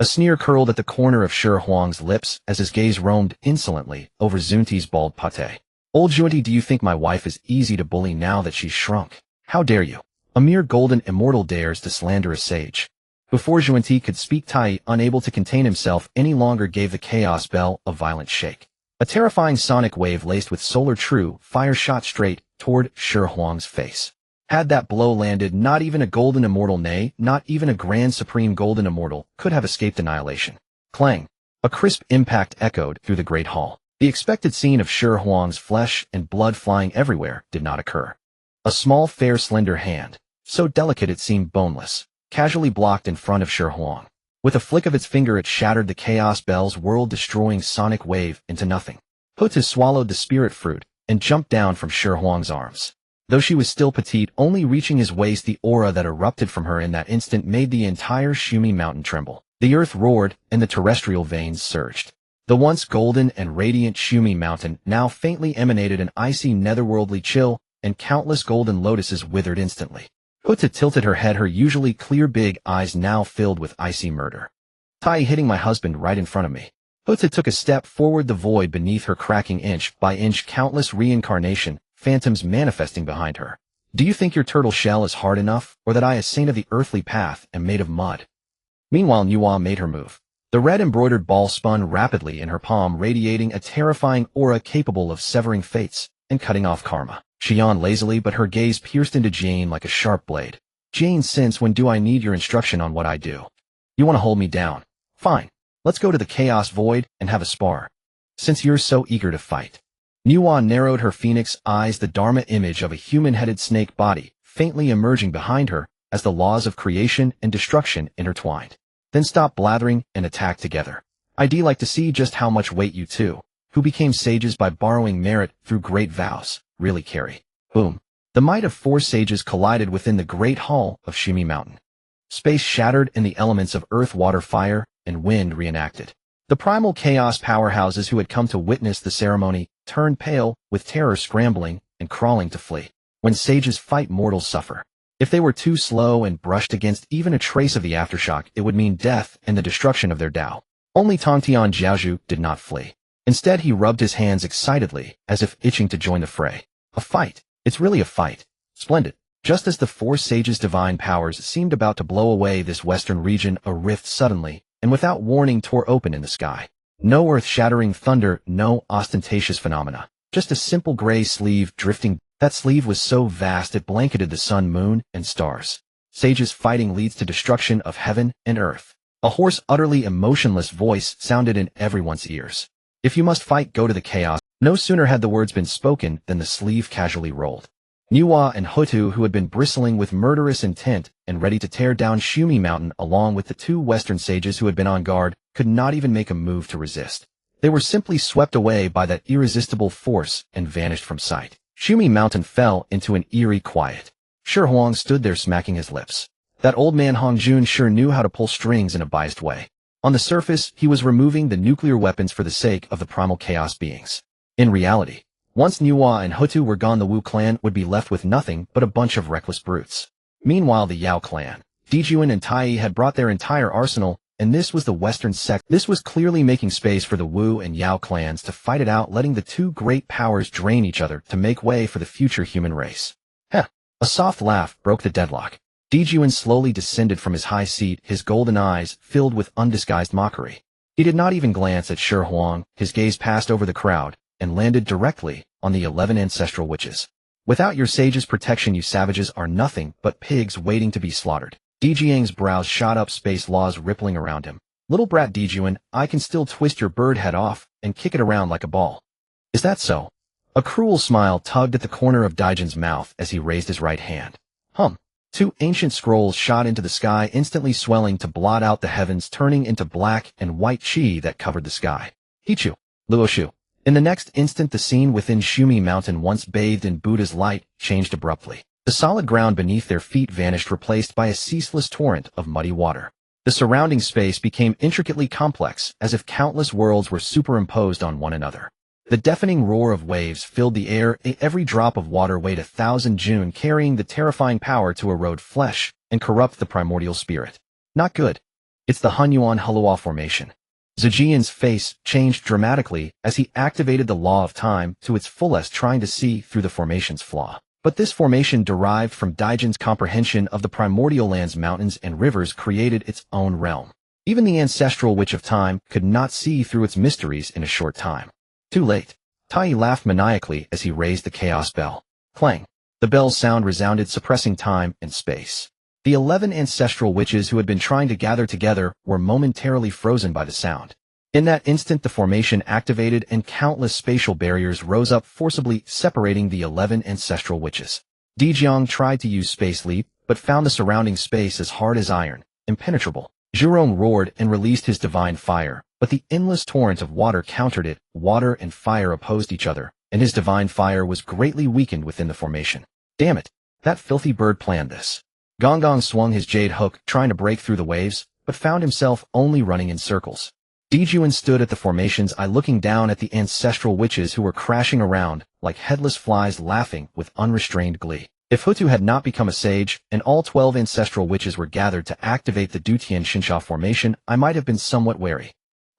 A sneer curled at the corner of Shi Huang's lips as his gaze roamed insolently over Zunti's bald pate. Old Zunti, do you think my wife is easy to bully now that she's shrunk? How dare you? A mere golden immortal dares to slander a sage. Before Zunti could speak, Tai, unable to contain himself any longer, gave the chaos bell a violent shake. A terrifying sonic wave laced with solar true fire shot straight toward Shi Huang's face. Had that blow landed, not even a golden immortal, nay, not even a grand supreme golden immortal, could have escaped annihilation. Clang! A crisp impact echoed through the great hall. The expected scene of Shi Huang's flesh and blood flying everywhere did not occur. A small, fair, slender hand, so delicate it seemed boneless, casually blocked in front of Shi Huang. With a flick of its finger it shattered the chaos bell's world-destroying sonic wave into nothing. Hotu swallowed the spirit fruit and jumped down from Shi Huang's arms. Though she was still petite, only reaching his waist, the aura that erupted from her in that instant made the entire Shumi mountain tremble. The earth roared and the terrestrial veins surged. The once golden and radiant Shumi mountain now faintly emanated an icy netherworldly chill, and countless golden lotuses withered instantly. Hotu tilted her head, her usually clear big eyes now filled with icy murder. Tai, hitting my husband right in front of me. Hotu took a step forward, the void beneath her cracking inch by inch, countless reincarnation phantoms manifesting behind her. Do you think your turtle shell is hard enough, or that I, a saint of the earthly path, am made of mud? Meanwhile, Nuwa made her move. The red embroidered ball spun rapidly in her palm, radiating a terrifying aura capable of severing fates and cutting off karma. She yawned lazily, but her gaze pierced into Jane like a sharp blade. Jane, since when do I need your instruction on what I do? You want to hold me down? Fine. Let's go to the chaos void and have a spar. Since you're so eager to fight. Nuwa narrowed her phoenix eyes, the Dharma image of a human-headed snake body faintly emerging behind her as the laws of creation and destruction intertwined. Then stop blathering and attack together. I'd like to see just how much weight you two, who became sages by borrowing merit through great vows, really carry. Boom. The might of 4 sages collided within the great hall of Shumi Mountain. Space shattered and the elements of earth, water, fire, and wind reenacted. The primal chaos powerhouses who had come to witness the ceremony turned pale, with terror scrambling and crawling to flee. When sages fight, mortals suffer. If they were too slow and brushed against even a trace of the aftershock, it would mean death and the destruction of their Tao. Only Tongtian Jiaozhu did not flee. Instead, he rubbed his hands excitedly, as if itching to join the fray. A fight. It's really a fight. Splendid. Just as the 4 sages' divine powers seemed about to blow away this western region, a rift suddenly, and without warning, tore open in the sky. No earth-shattering thunder, no ostentatious phenomena. Just a simple gray sleeve drifting. That sleeve was so vast it blanketed the sun, moon, and stars. Sages fighting leads to destruction of heaven and earth. A hoarse, utterly emotionless voice sounded in everyone's ears. If you must fight, go to the chaos. No sooner had the words been spoken than the sleeve casually rolled. Nuwa and Hotu, who had been bristling with murderous intent and ready to tear down Shumi Mountain along with the 2 western sages who had been on guard, could not even make a move to resist. They were simply swept away by that irresistible force and vanished from sight. Shumi Mountain fell into an eerie quiet. Shi Huang stood there smacking his lips. That old man Hongjun sure knew how to pull strings in a biased way. On the surface, he was removing the nuclear weapons for the sake of the primal chaos beings. In reality, once Nuwa and Hotu were gone, the Wu clan would be left with nothing but a bunch of reckless brutes. Meanwhile, the Yao clan, Dijun and Tai had brought their entire arsenal, and this was the western sect. This was clearly making space for the Wu and Yao clans to fight it out, letting the 2 great powers drain each other to make way for the future human race. Heh! A soft laugh broke the deadlock. Dijun slowly descended from his high seat, his golden eyes filled with undisguised mockery. He did not even glance at Shi Huang. His gaze passed over the crowd and landed directly on the 11 ancestral witches. Without your sage's protection, you savages are nothing but pigs waiting to be slaughtered. Dijiang's brows shot up, space laws rippling around him. Little brat Dijun, I can still twist your bird head off and kick it around like a ball. Is that so? A cruel smile tugged at the corner of Dijun's mouth as he raised his right hand. Two ancient scrolls shot into the sky, instantly swelling to blot out the heavens, turning into black and white chi that covered the sky. Hichu, Luoshu. In the next instant, the scene within Shumi Mountain, once bathed in Buddha's light, changed abruptly. The solid ground beneath their feet vanished, replaced by a ceaseless torrent of muddy water. The surrounding space became intricately complex, as if countless worlds were superimposed on one another. The deafening roar of waves filled the air, every drop of water weighed 1,000 June, carrying the terrifying power to erode flesh and corrupt the primordial spirit. Not good. It's the Hunyuan Hulua formation. Zijian's face changed dramatically as he activated the law of time to its fullest, trying to see through the formation's flaw. But this formation, derived from Dijun's comprehension of the primordial lands, mountains, and rivers, created its own realm. Even the ancestral witch of time could not see through its mysteries in a short time. Too late. Tai laughed maniacally as he raised the chaos bell. Clang. The bell's sound resounded, suppressing time and space. The 11 ancestral witches who had been trying to gather together were momentarily frozen by the sound. In that instant, the formation activated and countless spatial barriers rose up, forcibly separating the 11 ancestral witches. Dijun tried to use Space Leap, but found the surrounding space as hard as iron, impenetrable. Zhurong roared and released his divine fire, but the endless torrent of water countered it. Water and fire opposed each other, and his divine fire was greatly weakened within the formation. Damn it! That filthy bird planned this. Gonggong swung his jade hook, trying to break through the waves, but found himself only running in circles. Dijun stood at the formation's eye, looking down at the ancestral witches who were crashing around like headless flies, laughing with unrestrained glee. If Hutu had not become a sage, and all 12 ancestral witches were gathered to activate the Dutian Shinsha formation, I might have been somewhat wary.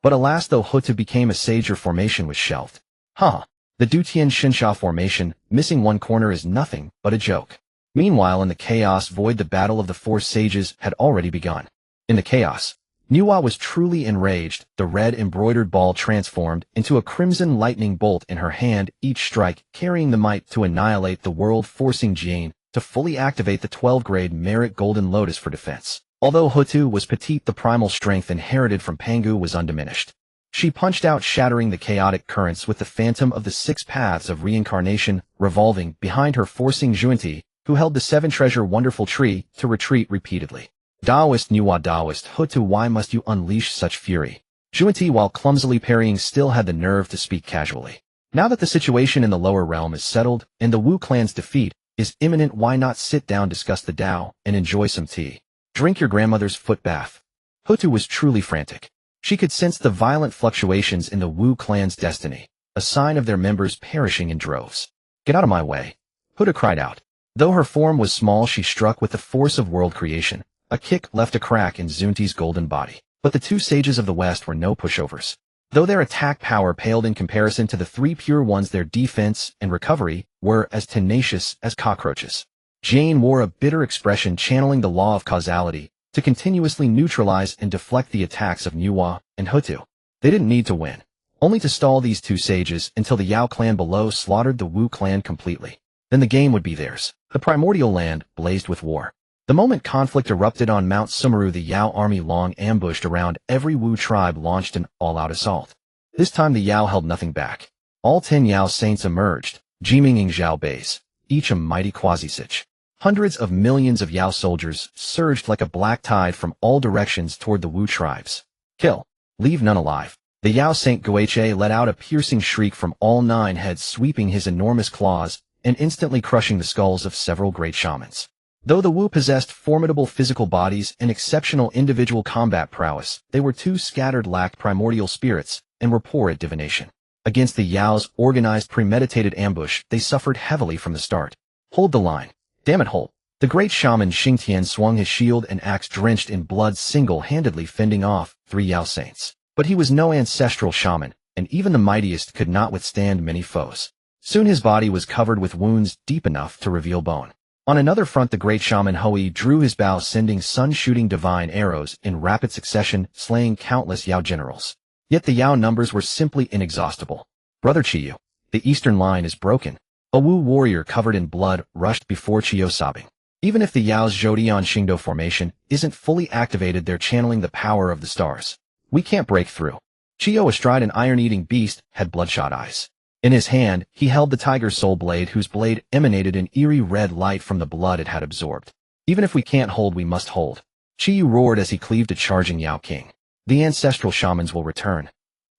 But alas, though Hutu became a sage, your formation was shelved. The Dutian Shinsha formation, missing one corner, is nothing but a joke. Meanwhile, in the chaos void, the battle of the 4 sages had already begun. In the chaos, Nuwa was truly enraged. The red embroidered ball transformed into a crimson lightning bolt in her hand, each strike carrying the might to annihilate the world, forcing Xihe to fully activate the 12-grade merit golden lotus for defense. Although Hutu was petite, the primal strength inherited from Pangu was undiminished. She punched out, shattering the chaotic currents with the phantom of the 6 paths of reincarnation revolving behind her, forcing Junti, who held the 7-treasure wonderful tree, to retreat repeatedly. Daoist, Nuwa Daoist, Hutu, why must you unleash such fury? Junti, while clumsily parrying, still had the nerve to speak casually. Now that the situation in the lower realm is settled, and the Wu clan's defeat is imminent, why not sit down, discuss the Dao, and enjoy some tea? Drink your grandmother's foot bath. Hutu was truly frantic. She could sense the violent fluctuations in the Wu clan's destiny, a sign of their members perishing in droves. Get out of my way, Hutu cried out. Though her form was small, she struck with the force of world creation. A kick left a crack in Zunti's golden body. But the 2 sages of the West were no pushovers. Though their attack power paled in comparison to the 3 pure ones, their defense and recovery were as tenacious as cockroaches. Jane wore a bitter expression, channeling the law of causality to continuously neutralize and deflect the attacks of Nuwa and Hutu. They didn't need to win, only to stall these 2 sages until the Yao clan below slaughtered the Wu clan completely. Then the game would be theirs. The primordial land blazed with war. The moment conflict erupted on Mount Sumeru, the Yao army, long ambushed around every Wu tribe, launched an all-out assault. This time the Yao held nothing back. All 10 Yao saints emerged, Jiming Zhao Beis, each a mighty quasi-sich. Hundreds of millions of Yao soldiers surged like a black tide from all directions toward the Wu tribes. Kill. Leave none alive. The Yao Saint Guiche let out a piercing shriek from all 9 heads, sweeping his enormous claws and instantly crushing the skulls of several great shamans. Though the Wu possessed formidable physical bodies and exceptional individual combat prowess, they were too scattered, lacked primordial spirits, and were poor at divination. Against the Yao's organized, premeditated ambush, they suffered heavily from the start. Hold the line. Damn it, hold. The great shaman Xingtian swung his shield and axe, drenched in blood, single-handedly fending off 3 Yao saints. But he was no ancestral shaman, and even the mightiest could not withstand many foes. Soon his body was covered with wounds deep enough to reveal bone. On another front, the great shaman Hui drew his bow, sending sun-shooting divine arrows in rapid succession, slaying countless Yao generals. Yet the Yao numbers were simply inexhaustible. Brother Qiyu, the eastern line is broken. A Wu warrior covered in blood rushed before Xihe sobbing. Even if the Yao's Zhodian Xingdo formation isn't fully activated, they're channeling the power of the stars. We can't break through. Xihe, astride an iron-eating beast, had bloodshot eyes. In his hand, he held the tiger's soul blade, whose blade emanated an eerie red light from the blood it had absorbed. Even if we can't hold, we must hold. Xihe roared as he cleaved a charging Yao King. The ancestral shamans will return.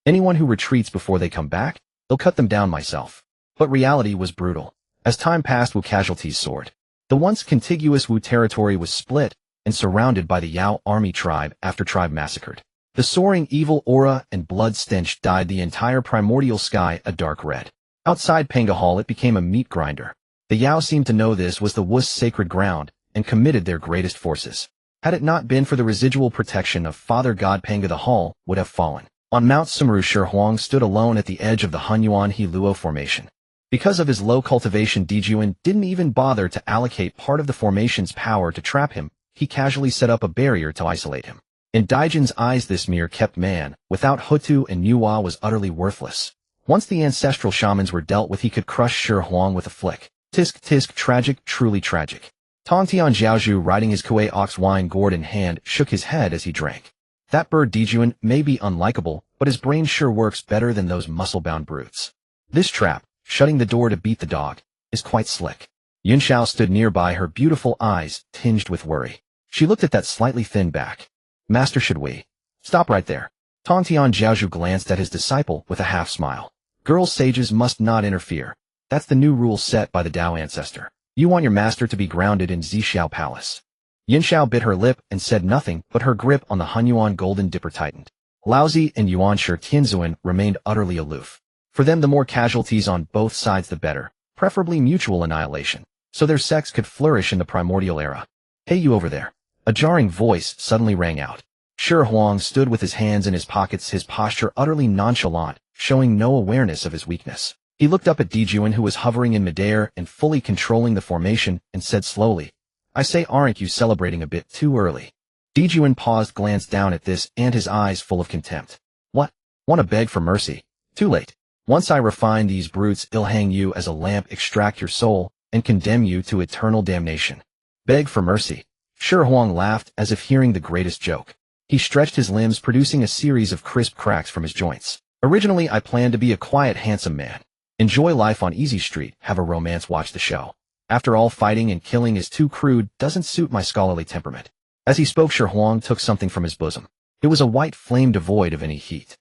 Anyone who retreats before they come back, they'll cut them down myself. But reality was brutal. As time passed, Wu casualties soared. The once contiguous Wu territory was split and surrounded by the Yao army tribe after tribe massacred. The soaring evil aura and blood stench dyed the entire primordial sky a dark red. Outside Panga Hall, it became a meat grinder. The Yao seemed to know this was the Wu's sacred ground and committed their greatest forces. Had it not been for the residual protection of Father God, Panga, the hall would have fallen. On Mount Sumru, Shi Huang stood alone at the edge of the Hunyuan He Luo formation. Because of his low cultivation, Dijun didn't even bother to allocate part of the formation's power to trap him. He casually set up a barrier to isolate him. In Dijun's eyes, this mere kept man, without Hutu and Nuwa, was utterly worthless. Once the ancestral shamans were dealt with, he could crush Shi Huang with a flick. Tisk tisk, tragic, truly tragic. Tongtian Zhaozhu, riding his Kuei ox wine gourd in hand, shook his head as he drank. That bird Dijun may be unlikable, but his brain sure works better than those muscle-bound brutes. This trap, shutting the door to beat the dog, is quite slick. Yunxiao stood nearby, her beautiful eyes tinged with worry. She looked at that slightly thin back. Master, should we? Stop right there. Tongtian Zhaozhu glanced at his disciple with a half-smile. Girls' sages must not interfere. That's the new rule set by the Tao ancestor. You want your master to be grounded in Zixiao Palace. Yunxiao bit her lip and said nothing, but her grip on the Hunyuan golden dipper tightened. Laozi and Yuanshi Tianzuan remained utterly aloof. For them, the more casualties on both sides the better, preferably mutual annihilation, so their sex could flourish in the primordial era. Hey, you over there. A jarring voice suddenly rang out. Shi Huang stood with his hands in his pockets, his posture utterly nonchalant, showing no awareness of his weakness. He looked up at Dijun, who was hovering in midair and fully controlling the formation, and said slowly, I say, aren't you celebrating a bit too early? Dijun paused, glanced down at this, and his eyes full of contempt. What? Want to beg for mercy? Too late. Once I refine these brutes, I'll hang you as a lamp, extract your soul, and condemn you to eternal damnation. Beg for mercy. Shi Huang laughed as if hearing the greatest joke. He stretched his limbs, producing a series of crisp cracks from his joints. Originally, I planned to be a quiet, handsome man. Enjoy life on easy street, have a romance, watch the show. After all, fighting and killing is too crude, doesn't suit my scholarly temperament. As he spoke, Shi Huang took something from his bosom. It was a white flame devoid of any heat.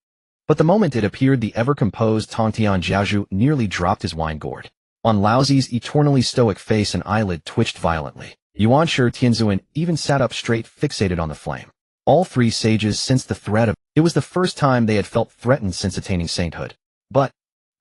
But the moment it appeared, the ever-composed Tongtian Zhaozhu nearly dropped his wine gourd. On Laozi's eternally stoic face, an eyelid twitched violently. Yuanshi Tianzuan even sat up straight, fixated on the flame. All three sages sensed the threat of it. Was the first time they had felt threatened since attaining sainthood. But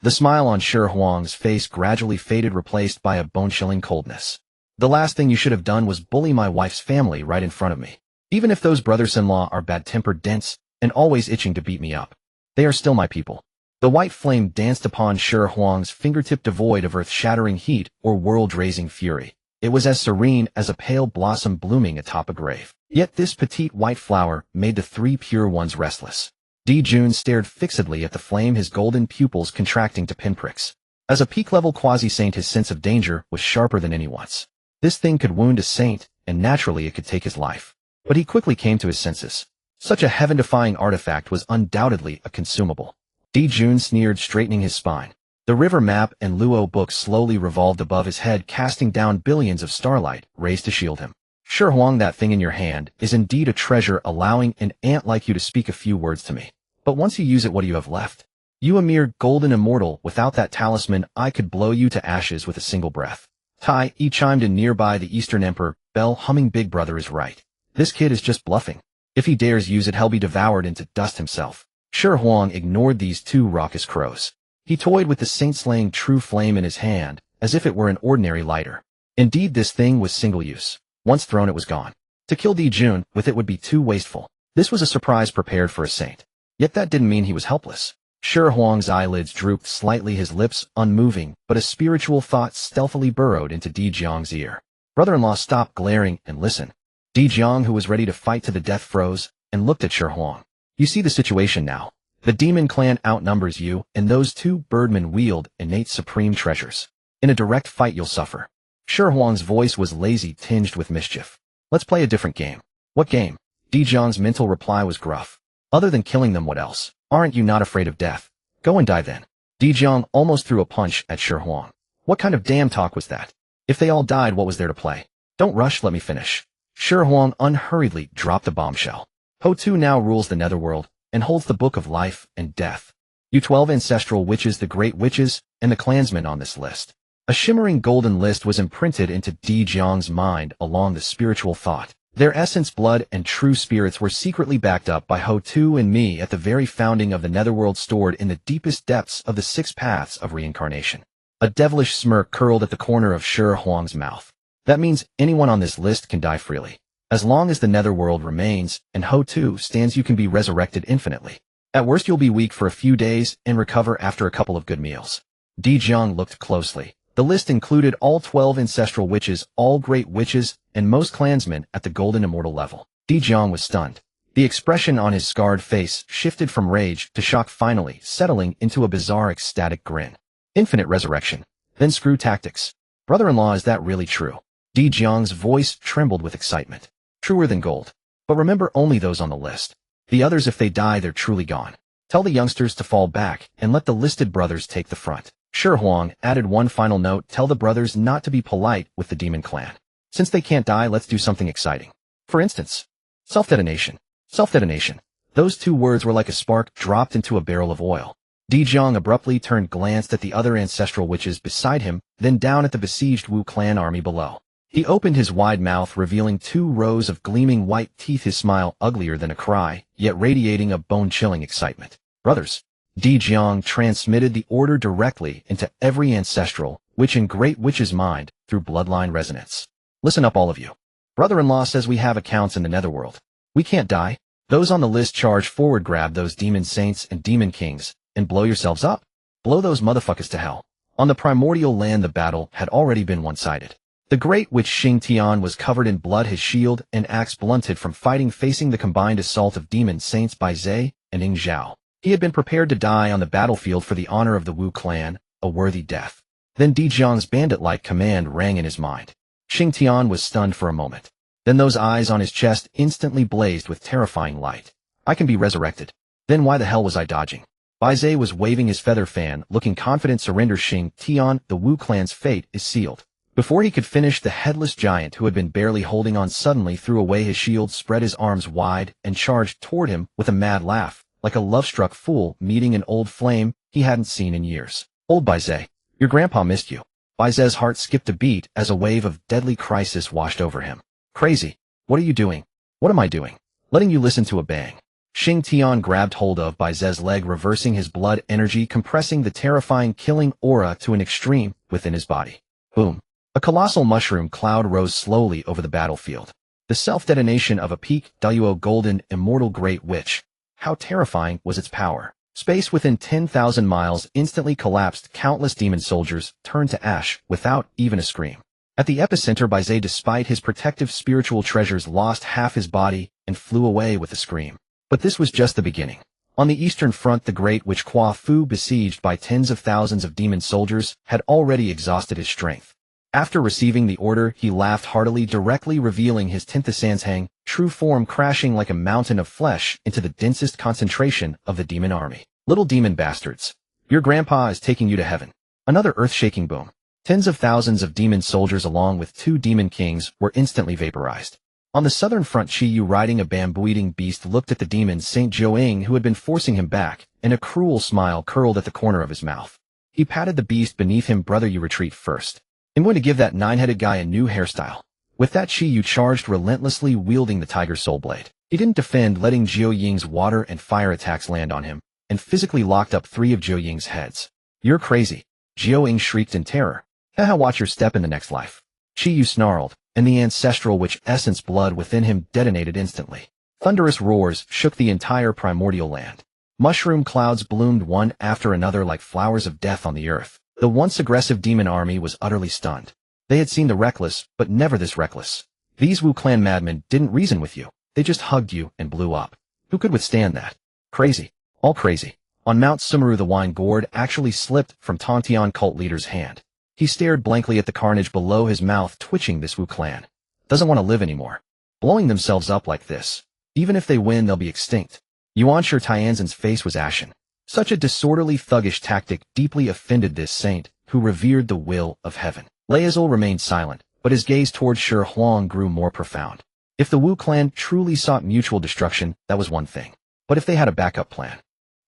the smile on Shi Huang's face gradually faded, replaced by a bone-chilling coldness. The last thing you should have done was bully my wife's family right in front of me. Even if those brothers-in-law are bad-tempered, dense, and always itching to beat me up, they are still my people. The white flame danced upon Shi Huang's fingertip, devoid of earth-shattering heat or world-raising fury. It was as serene as a pale blossom blooming atop a grave. Yet this petite white flower made the three pure ones restless. Dijun stared fixedly at the flame, his golden pupils contracting to pinpricks. As a peak-level quasi-saint, his sense of danger was sharper than anyone's. This thing could wound a saint, and naturally it could take his life. But he quickly came to his senses. Such a heaven-defying artifact was undoubtedly a consumable. Dijun sneered, straightening his spine. The river map and Luo book slowly revolved above his head, casting down billions of starlight rays to shield him. Shi Huang, that thing in your hand is indeed a treasure, allowing an ant like you to speak a few words to me. But once you use it, what do you have left? You, a mere golden immortal. Without that talisman, I could blow you to ashes with a single breath. Tai Yi chimed in nearby, the Eastern Emperor, bell humming. Big brother is right. This kid is just bluffing. If he dares use it, he'll be devoured into dust himself. Shi Huang ignored these two raucous crows. He toyed with the saint-slaying true flame in his hand, as if it were an ordinary lighter. Indeed, this thing was single-use. Once thrown, it was gone. To kill Dijun with it would be too wasteful. This was a surprise prepared for a saint. Yet that didn't mean he was helpless. Shi Huang's eyelids drooped slightly, his lips unmoving, but a spiritual thought stealthily burrowed into Dijun's ear. Brother-in-law, stop glaring and listen. Dijun, who was ready to fight to the death, froze and looked at Shi Huang. You see the situation now. The demon clan outnumbers you, and those two birdmen wield innate supreme treasures. In a direct fight you'll suffer. Shi Huang's voice was lazy, tinged with mischief. Let's play a different game. What game? Dijun's mental reply was gruff. Other than killing them, what else? Aren't you not afraid of death? Go and die then. Dijun almost threw a punch at Shi Huang. What kind of damn talk was that? If they all died, what was there to play? Don't rush, let me finish. Shi Huang unhurriedly dropped the bombshell. Ho-Tu now rules the netherworld and holds the book of life and death. You 12 ancestral witches, the great witches, and the clansmen on this list. A shimmering golden list was imprinted into Dijun's mind along the spiritual thought. Their essence, blood, and true spirits were secretly backed up by Ho-Tu and me at the very founding of the netherworld, stored in the deepest depths of the 6 paths of reincarnation. A devilish smirk curled at the corner of Shi Huang's mouth. That means anyone on this list can die freely. As long as the netherworld remains and Ho-Tu stands, you can be resurrected infinitely. At worst you'll be weak for a few days and recover after a couple of good meals. Dijun looked closely. The list included all 12 ancestral witches, all great witches, and most clansmen at the golden immortal level. Dijun was stunned. The expression on his scarred face shifted from rage to shock, finally settling into a bizarre ecstatic grin. Infinite resurrection. Then screw tactics. Brother-in-law, is that really true? Dijun's voice trembled with excitement. Truer than gold. But remember, only those on the list. The others, if they die, they're truly gone. Tell the youngsters to fall back and let the listed brothers take the front. Shi Huang added one final note: tell the brothers not to be polite with the demon clan. Since they can't die, let's do something exciting. For instance, self-detonation. Self-detonation. Those 2 words were like a spark dropped into a barrel of oil. Dijun abruptly turned, glanced at the other ancestral witches beside him, then down at the besieged Wu clan army below. He opened his wide mouth, revealing 2 rows of gleaming white teeth, his smile uglier than a cry, yet radiating a bone-chilling excitement. Brothers. Dijun transmitted the order directly into every ancestral witch and great witch's mind through bloodline resonance. Listen up, all of you. Brother-in-law says we have accounts in the netherworld. We can't die. Those on the list, charge forward, grab those demon saints and demon kings, and blow yourselves up. Blow those motherfuckers to hell. On the primordial land, the battle had already been one-sided. The great witch Xing was covered in blood, his shield and axe blunted from fighting, facing the combined assault of demon saints Bai Zhe and Ying Zhao. He had been prepared to die on the battlefield for the honor of the Wu clan, a worthy death. Then Dijun's bandit-like command rang in his mind. Xing was stunned for a moment. Then those eyes on his chest instantly blazed with terrifying light. I can be resurrected. Then why the hell was I dodging? Bai Zhe was waving his feather fan, looking confident. Surrender, Xing, the Wu clan's fate is sealed. Before he could finish, the headless giant, who had been barely holding on, suddenly threw away his shield, spread his arms wide, and charged toward him with a mad laugh, like a love-struck fool meeting an old flame he hadn't seen in years. Old Bai Zhe, your grandpa missed you. Bai Zhe's heart skipped a beat as a wave of deadly crisis washed over him. Crazy. What are you doing? What am I doing? Letting you listen to a bang. Xing grabbed hold of Bai Zhe's leg, reversing his blood energy, compressing the terrifying killing aura to an extreme within his body. Boom. A colossal mushroom cloud rose slowly over the battlefield. The self-detonation of a peak Duo golden immortal great witch. How terrifying was its power. Space within 10,000 miles instantly collapsed. Countless demon soldiers turned to ash without even a scream. At the epicenter, Bai Zhe, despite his protective spiritual treasures, lost half his body and flew away with a scream. But this was just the beginning. On the eastern front, the great witch Qua Fu, besieged by tens of thousands of demon soldiers, had already exhausted his strength. After receiving the order, he laughed heartily, directly revealing his Tinthassanshang true form, crashing like a mountain of flesh into the densest concentration of the demon army. Little demon bastards. Your grandpa is taking you to heaven. Another earth-shaking boom. Tens of thousands of demon soldiers along with 2 demon kings were instantly vaporized. On the southern front, Xihe, riding a bamboo-eating beast, looked at the demon Saint Jiuying, who had been forcing him back, and a cruel smile curled at the corner of his mouth. He patted the beast beneath him. Brother, you retreat first. I'm going to give that 9-headed guy a new hairstyle. With that, Xihe charged relentlessly, wielding the tiger soul blade. He didn't defend, letting Jiuying's water and fire attacks land on him, and physically locked up 3 of Jiuying's heads. You're crazy. Jiuying shrieked in terror. Haha, watch your step in the next life. Xihe snarled, and the ancestral witch essence blood within him detonated instantly. Thunderous roars shook the entire primordial land. Mushroom clouds bloomed one after another like flowers of death on the earth. The once aggressive demon army was utterly stunned. They had seen the reckless, but never this reckless. These Wu clan madmen didn't reason with you. They just hugged you and blew up. Who could withstand that? Crazy. All crazy. On Mount Sumeru, the wine gourd actually slipped from Tontian cult leader's hand. He stared blankly at the carnage below his mouth, twitching. This Wu clan doesn't want to live anymore. Blowing themselves up like this. Even if they win, they'll be extinct. Yuan Shi Tianzhen's face was ashen. Such a disorderly, thuggish tactic deeply offended this saint, who revered the will of heaven. Laezel remained silent, but his gaze toward Shi Huang grew more profound. If the Wu clan truly sought mutual destruction, that was one thing. But if they had a backup plan?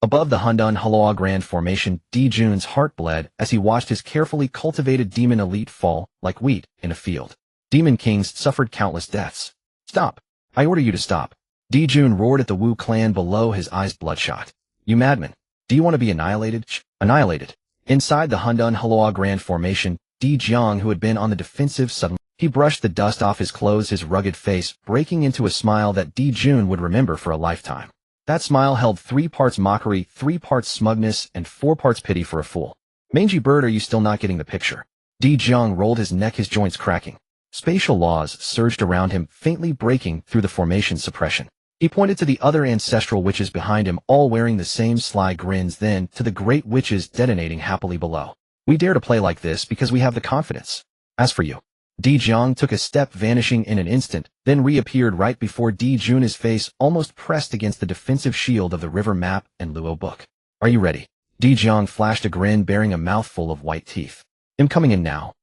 Above the Hundun Haloa Grand Formation, Dijun's heart bled as he watched his carefully cultivated demon elite fall like wheat in a field. Demon kings suffered countless deaths. Stop! I order you to stop! Dijun roared at the Wu clan below, his eyes bloodshot. You madman! Do you want to be annihilated? Annihilated. Inside the Hundun Haloa Grand Formation, Dijun, who had been on the defensive, suddenly he brushed the dust off his clothes, his rugged face breaking into a smile that Dijun would remember for a lifetime. That smile held 3 parts mockery, 3 parts smugness, and 4 parts pity for a fool. Mangy bird, are you still not getting the picture? Dijun rolled his neck, his joints cracking. Spatial laws surged around him, faintly breaking through the formation's suppression. He pointed to the other ancestral witches behind him, all wearing the same sly grins, then to the great witches detonating happily below. We dare to play like this because we have the confidence. As for you. Dijun took a step, vanishing in an instant, then reappeared right before Dijun, his face almost pressed against the defensive shield of the river map and Luo book. Are you ready? Dijun flashed a grin, bearing a mouthful of white teeth. I'm coming in now.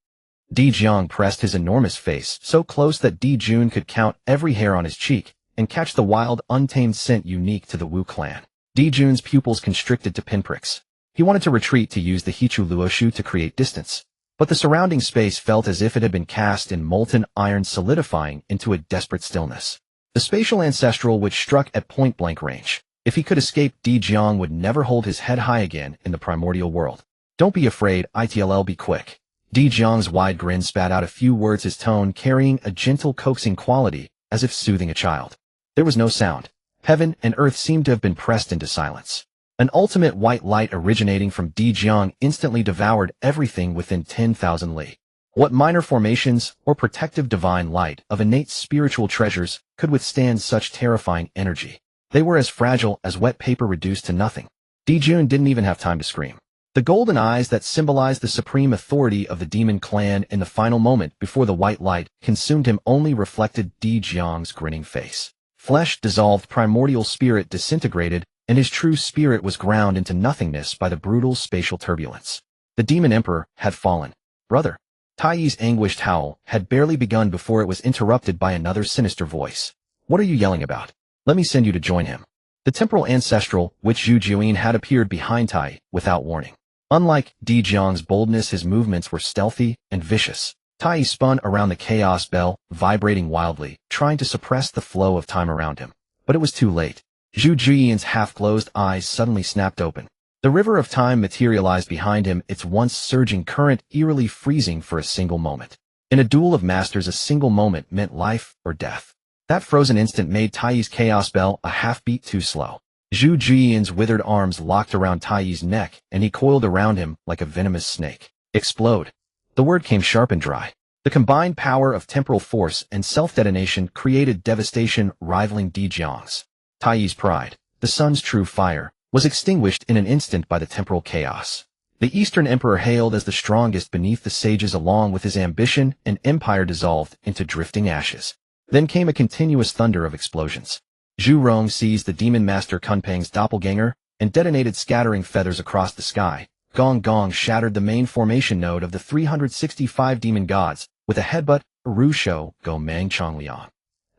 Dijun pressed his enormous face so close that Dijun could count every hair on his cheek and catch the wild, untamed scent unique to the Wu clan. Dijun's pupils constricted to pinpricks. He wanted to retreat, to use the Hichu Luoshu to create distance. But the surrounding space felt as if it had been cast in molten iron, solidifying into a desperate stillness. The spatial ancestral, which struck at point-blank range. If he could escape, Dijun would never hold his head high again in the primordial world. Don't be afraid, ITLL, be quick. Dijun's wide grin spat out a few words, his tone carrying a gentle, coaxing quality, as if soothing a child. There was no sound. Heaven and earth seemed to have been pressed into silence. An ultimate white light originating from Dijun instantly devoured everything within 10,000 li. What minor formations or protective divine light of innate spiritual treasures could withstand such terrifying energy? They were as fragile as wet paper reduced to nothing. Dijun didn't even have time to scream. The golden eyes that symbolized the supreme authority of the demon clan in the final moment before the white light consumed him only reflected Dijun's grinning face. Flesh dissolved, primordial spirit disintegrated, and his true spirit was ground into nothingness by the brutal spatial turbulence. The demon emperor had fallen. Brother. Taiyi's anguished howl had barely begun before it was interrupted by another sinister voice. What are you yelling about? Let me send you to join him. The temporal ancestral, which Zhu Juyin, had appeared behind Tai without warning. Unlike Dijun's boldness, his movements were stealthy and vicious. Tai spun around the chaos bell, vibrating wildly, trying to suppress the flow of time around him. But it was too late. Zhu Juyin's half-closed eyes suddenly snapped open. The river of time materialized behind him, its once surging current eerily freezing for a single moment. In a duel of masters, a single moment meant life or death. That frozen instant made Taiyi's chaos bell a half-beat too slow. Zhu Juyin's withered arms locked around Taiyi's neck, and he coiled around him like a venomous snake. Explode. The word came sharp and dry. The combined power of temporal force and self-detonation created devastation rivaling Dijun's. Taiyi's pride, the sun's true fire, was extinguished in an instant by the temporal chaos. The Eastern Emperor hailed as the strongest beneath the sages, along with his ambition and empire dissolved into drifting ashes. Then came a continuous thunder of explosions. Zhu Rong seized the demon master Kunpeng's doppelganger and detonated, scattering feathers across the sky. Gong Gong shattered the main formation node of the 365 demon gods with a headbutt. Ru Shou Go Mang Chongliang.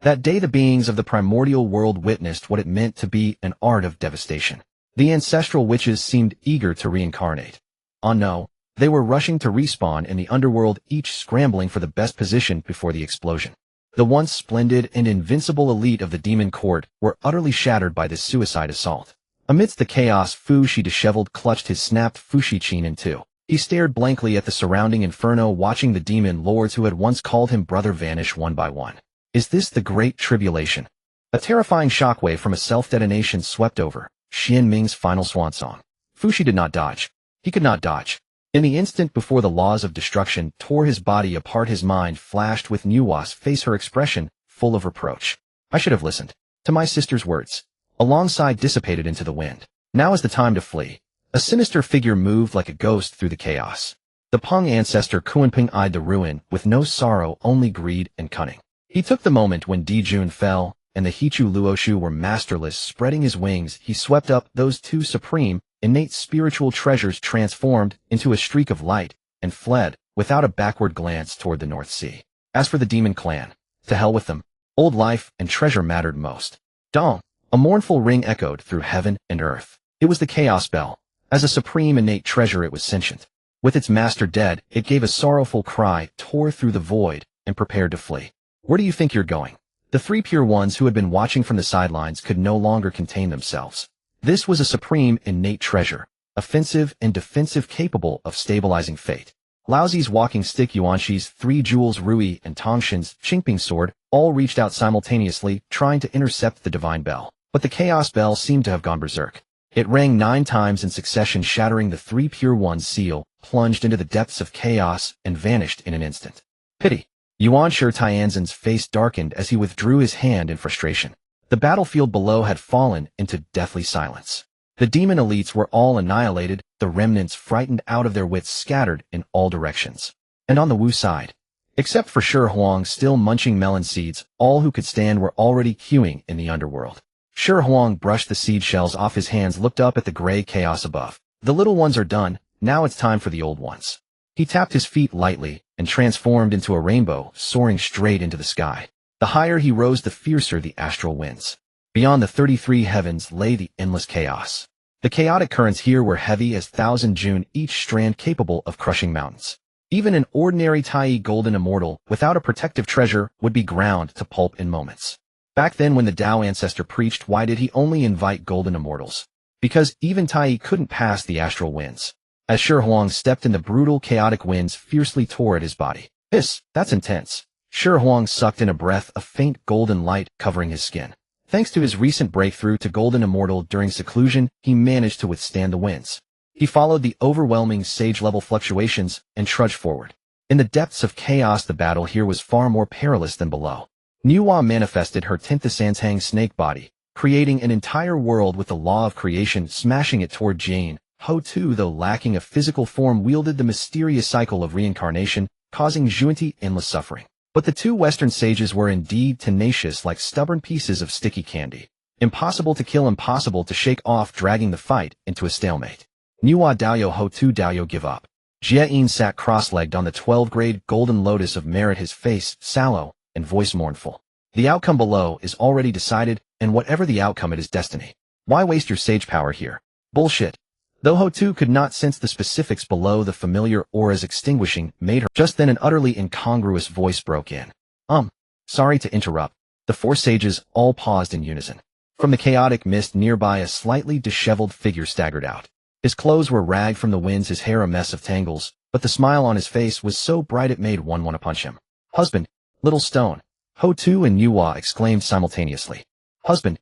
That day the beings of the primordial world witnessed what it meant to be an art of devastation. The ancestral witches seemed eager to reincarnate. Oh no, they were rushing to respawn in the underworld, each scrambling for the best position before the explosion. The once splendid and invincible elite of the demon court were utterly shattered by this suicide assault. Amidst the chaos, Fuxi, disheveled, clutched his snapped Fuxi chin in two. He stared blankly at the surrounding inferno, watching the demon lords who had once called him brother vanish one by one. Is this the great tribulation? A terrifying shockwave from a self-detonation swept over Xian Ming's final swan song. Fuxi did not dodge. He could not dodge. In the instant before the laws of destruction tore his body apart, his mind flashed with Nuwa's face, her expression full of reproach. I should have listened to my sister's words. Alongside dissipated into the wind. Now is the time to flee. A sinister figure moved like a ghost through the chaos. The Peng ancestor Kuanping eyed the ruin with no sorrow, only greed and cunning. He took the moment when Dijun fell, and the Hichu Luoshu were masterless. Spreading his wings, he swept up those two supreme, innate spiritual treasures, transformed into a streak of light, and fled, without a backward glance, toward the North Sea. As for the demon clan, to hell with them. Old life and treasure mattered most. Dong! A mournful ring echoed through heaven and earth. It was the Chaos Bell. As a supreme innate treasure, it was sentient. With its master dead, it gave a sorrowful cry, tore through the void, and prepared to flee. Where do you think you're going? The three pure ones who had been watching from the sidelines could no longer contain themselves. This was a supreme innate treasure, offensive and defensive, capable of stabilizing fate. Laozi's walking stick, Yuanshi's 3 jewels, Rui and Tongshin's Qingping sword, all reached out simultaneously, trying to intercept the divine bell. But the Chaos Bell seemed to have gone berserk. It rang 9 times in succession, shattering the 3 pure one's seal, plunged into the depths of chaos, and vanished in an instant. Pity. Yuan Shi Tianzhen's face darkened as he withdrew his hand in frustration. The battlefield below had fallen into deathly silence. The demon elites were all annihilated, the remnants, frightened out of their wits, scattered in all directions. And on the Wu side, except for Shi Huang still munching melon seeds, all who could stand were already queuing in the underworld. Shi Huang brushed the seed shells off his hands, looked up at the gray chaos above. The little ones are done, now it's time for the old ones. He tapped his feet lightly and transformed into a rainbow, soaring straight into the sky. The higher he rose, the fiercer the astral winds. Beyond the 33 heavens lay the endless chaos. The chaotic currents here were heavy as 1,000 June, each strand capable of crushing mountains. Even an ordinary Tai golden immortal, without a protective treasure, would be ground to pulp in moments. Back then, when the Tao ancestor preached, why did he only invite golden immortals? Because even Tai couldn't pass the astral winds. As Shi Huang stepped in, the brutal chaotic winds fiercely tore at his body. That's intense. Shi Huang sucked in a breath of faint golden light covering his skin. Thanks to his recent breakthrough to golden immortal during seclusion, he managed to withstand the winds. He followed the overwhelming sage-level fluctuations and trudged forward. In the depths of chaos, the battle here was far more perilous than below. Nuwa manifested her 10th Sansang snake body, creating an entire world with the law of creation, smashing it toward Jane. Ho-Tu, though lacking a physical form, wielded the mysterious cycle of reincarnation, causing Xuanti endless suffering. But the 2 Western sages were indeed tenacious, like stubborn pieces of sticky candy. Impossible to kill, impossible to shake off, dragging the fight into a stalemate. Nuwa Daoyo, Ho-Tu Daoyo, give up. Xihe sat cross-legged on the 12-grade golden lotus of merit, his face sallow and voice mournful. The outcome below is already decided, and whatever the outcome, it is destiny. Why waste your sage power here? Bullshit. Though Ho-Tu could not sense the specifics below, the familiar auras extinguishing made her. Just then an utterly incongruous voice broke in. Sorry to interrupt. The 4 sages all paused in unison. From the chaotic mist nearby, a slightly disheveled figure staggered out. His clothes were ragged from the winds, his hair a mess of tangles, but the smile on his face was so bright it made one want to punch him. Husband, little stone. Ho-Tu and Nuwa exclaimed simultaneously. Husband,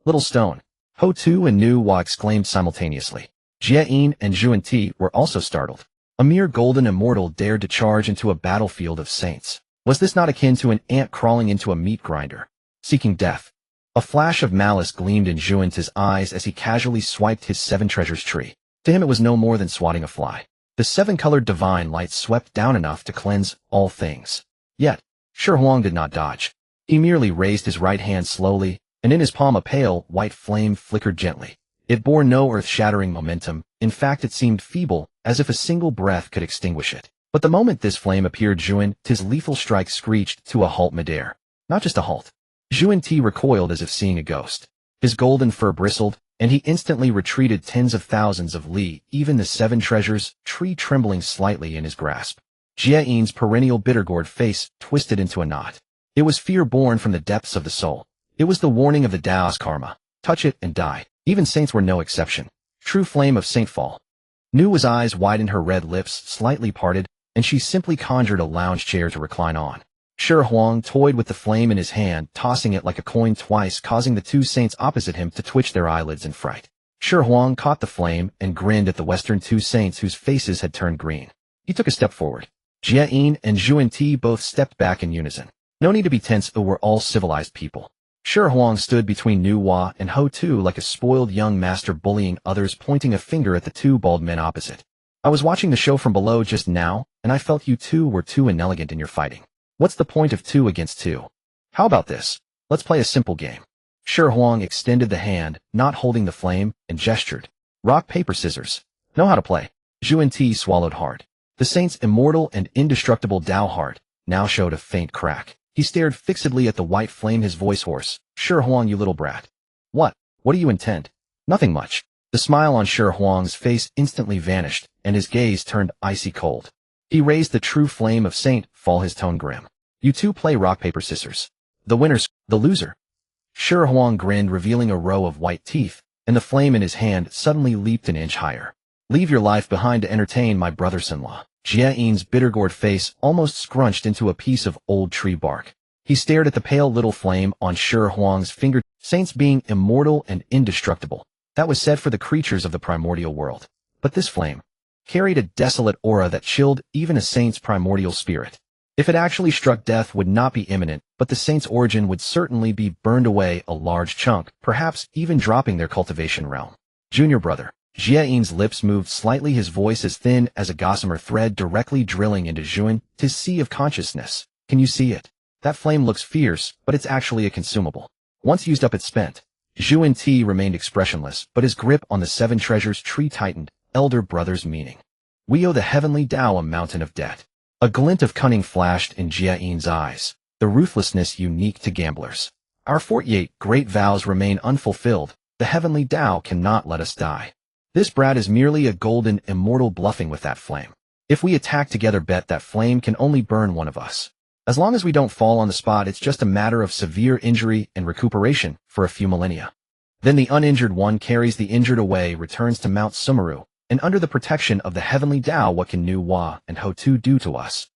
little stone. Ho-Tu and Nuwa exclaimed simultaneously. Xihe and Xuanti were also startled. A mere golden immortal dared to charge into a battlefield of saints. Was this not akin to an ant crawling into a meat grinder, seeking death? A flash of malice gleamed in Xuanti's eyes as he casually swiped his 7 treasures tree. To him it was no more than swatting a fly. The 7-colored divine light swept down enough to cleanse all things. Yet, Shi Huang did not dodge. He merely raised his right hand slowly, and in his palm a pale, white flame flickered gently. It bore no earth-shattering momentum. In fact, it seemed feeble, as if a single breath could extinguish it. But the moment this flame appeared, Xuanti's lethal strike screeched to a halt midair. Not just a halt. Xuanti recoiled as if seeing a ghost. His golden fur bristled, and he instantly retreated tens of thousands of li, even the 7 treasures tree trembling slightly in his grasp. Xihe's perennial bittergourd face twisted into a knot. It was fear born from the depths of the soul. It was the warning of the Tao's karma. Touch it and die. Even saints were no exception. True flame of saintfall. Nuwa's eyes widened, her red lips slightly parted, and she simply conjured a lounge chair to recline on. Shi Huang toyed with the flame in his hand, tossing it like a coin twice, causing the 2 saints opposite him to twitch their eyelids in fright. Shi Huang caught the flame and grinned at the Western 2 saints whose faces had turned green. He took a step forward. Xihe and Xuanti both stepped back in unison. No need to be tense, we're all civilized people. Shi Huang stood between Nuwa and Ho-Tu like a spoiled young master bullying others, pointing a finger at the 2 bald men opposite. I was watching the show from below just now, and I felt you two were too inelegant in your fighting. What's the point of 2 against 2? How about this? Let's play a simple game. Shi Huang extended the hand, not holding the flame, and gestured. Rock, paper, scissors. Know how to play. Zhuan swallowed hard. The saint's immortal and indestructible Dao heart now showed a faint crack. He stared fixedly at the white flame, his voice hoarse. Shi Huang, you little brat. What do you intend? Nothing much. The smile on Shi Huang's face instantly vanished, and his gaze turned icy cold. He raised the true flame of Saint Fall, his tone grim. You two play rock, paper, scissors. The winner's the loser. Shi Huang grinned, revealing a row of white teeth, and the flame in his hand suddenly leaped an inch higher. Leave your life behind to entertain my brothers-in-law. Xihe's bitter-gored face almost scrunched into a piece of old tree bark. He stared at the pale little flame on Shi Huang's finger. Saints being immortal and indestructible. That was said for the creatures of the primordial world. But this flame carried a desolate aura that chilled even a saint's primordial spirit. If it actually struck, death would not be imminent, but the saint's origin would certainly be burned away a large chunk, perhaps even dropping their cultivation realm. Junior brother. Xihe's lips moved slightly, his voice as thin as a gossamer thread directly drilling into Dijun, his sea of consciousness. Can you see it? That flame looks fierce, but it's actually a consumable. Once used up, it's spent. Dijun remained expressionless, but his grip on the 7 treasures tree tightened. Elder brother's meaning. We owe the heavenly Tao a mountain of debt. A glint of cunning flashed in Xihe's eyes, the ruthlessness unique to gamblers. Our 48 great vows remain unfulfilled. The heavenly Tao cannot let us die. This brat is merely a golden immortal bluffing with that flame. If we attack together, bet that flame can only burn one of us. As long as we don't fall on the spot, it's just a matter of severe injury and recuperation for a few millennia. Then the uninjured one carries the injured away, returns to Mount Sumeru, and under the protection of the heavenly Tao, what can Nuwa and Hotu do to us?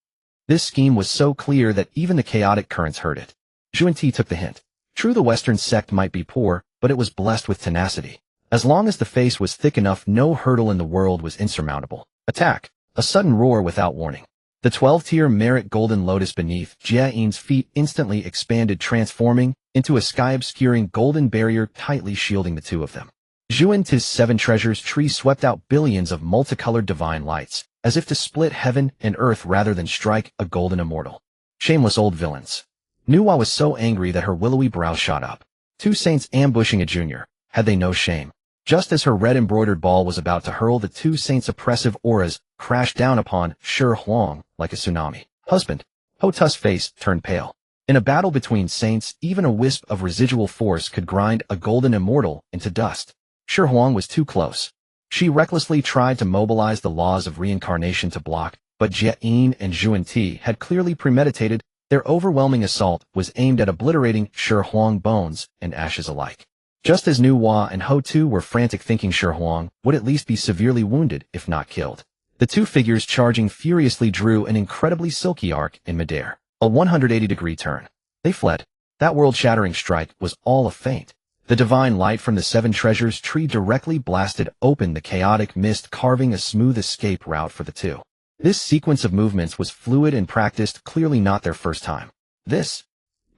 This scheme was so clear that even the chaotic currents heard it. Zhuan took the hint. True, the Western sect might be poor, but it was blessed with tenacity. As long as the face was thick enough, no hurdle in the world was insurmountable. Attack! A sudden roar without warning. The 12-tier merit golden lotus beneath Xihe's feet instantly expanded, transforming into a sky-obscuring golden barrier tightly shielding the two of them. Zhuan's 7 treasures tree swept out billions of multicolored divine lights, as if to split heaven and earth rather than strike a golden immortal. Shameless old villains. Nuwa was so angry that her willowy brow shot up. 2 saints ambushing a junior. Had they no shame? Just as her red embroidered ball was about to hurl, the 2 saints' oppressive auras crashed down upon Shi Huang like a tsunami. Husband. Hotu's face turned pale. In a battle between saints, even a wisp of residual force could grind a golden immortal into dust. Shi Huang was too close. She recklessly tried to mobilize the laws of reincarnation to block, but Xihe and Zhuan had clearly premeditated. Their overwhelming assault was aimed at obliterating Shi Huang, bones and ashes alike. Just as Nuwa and Hotu were frantic, thinking Shi Huang would at least be severely wounded, if not killed. The 2 figures charging furiously drew an incredibly silky arc in midair, a 180-degree turn. They fled. That world-shattering strike was all a feint. The divine light from the 7 treasures tree directly blasted open the chaotic mist, carving a smooth escape route for the 2. This sequence of movements was fluid and practiced, clearly not their first time.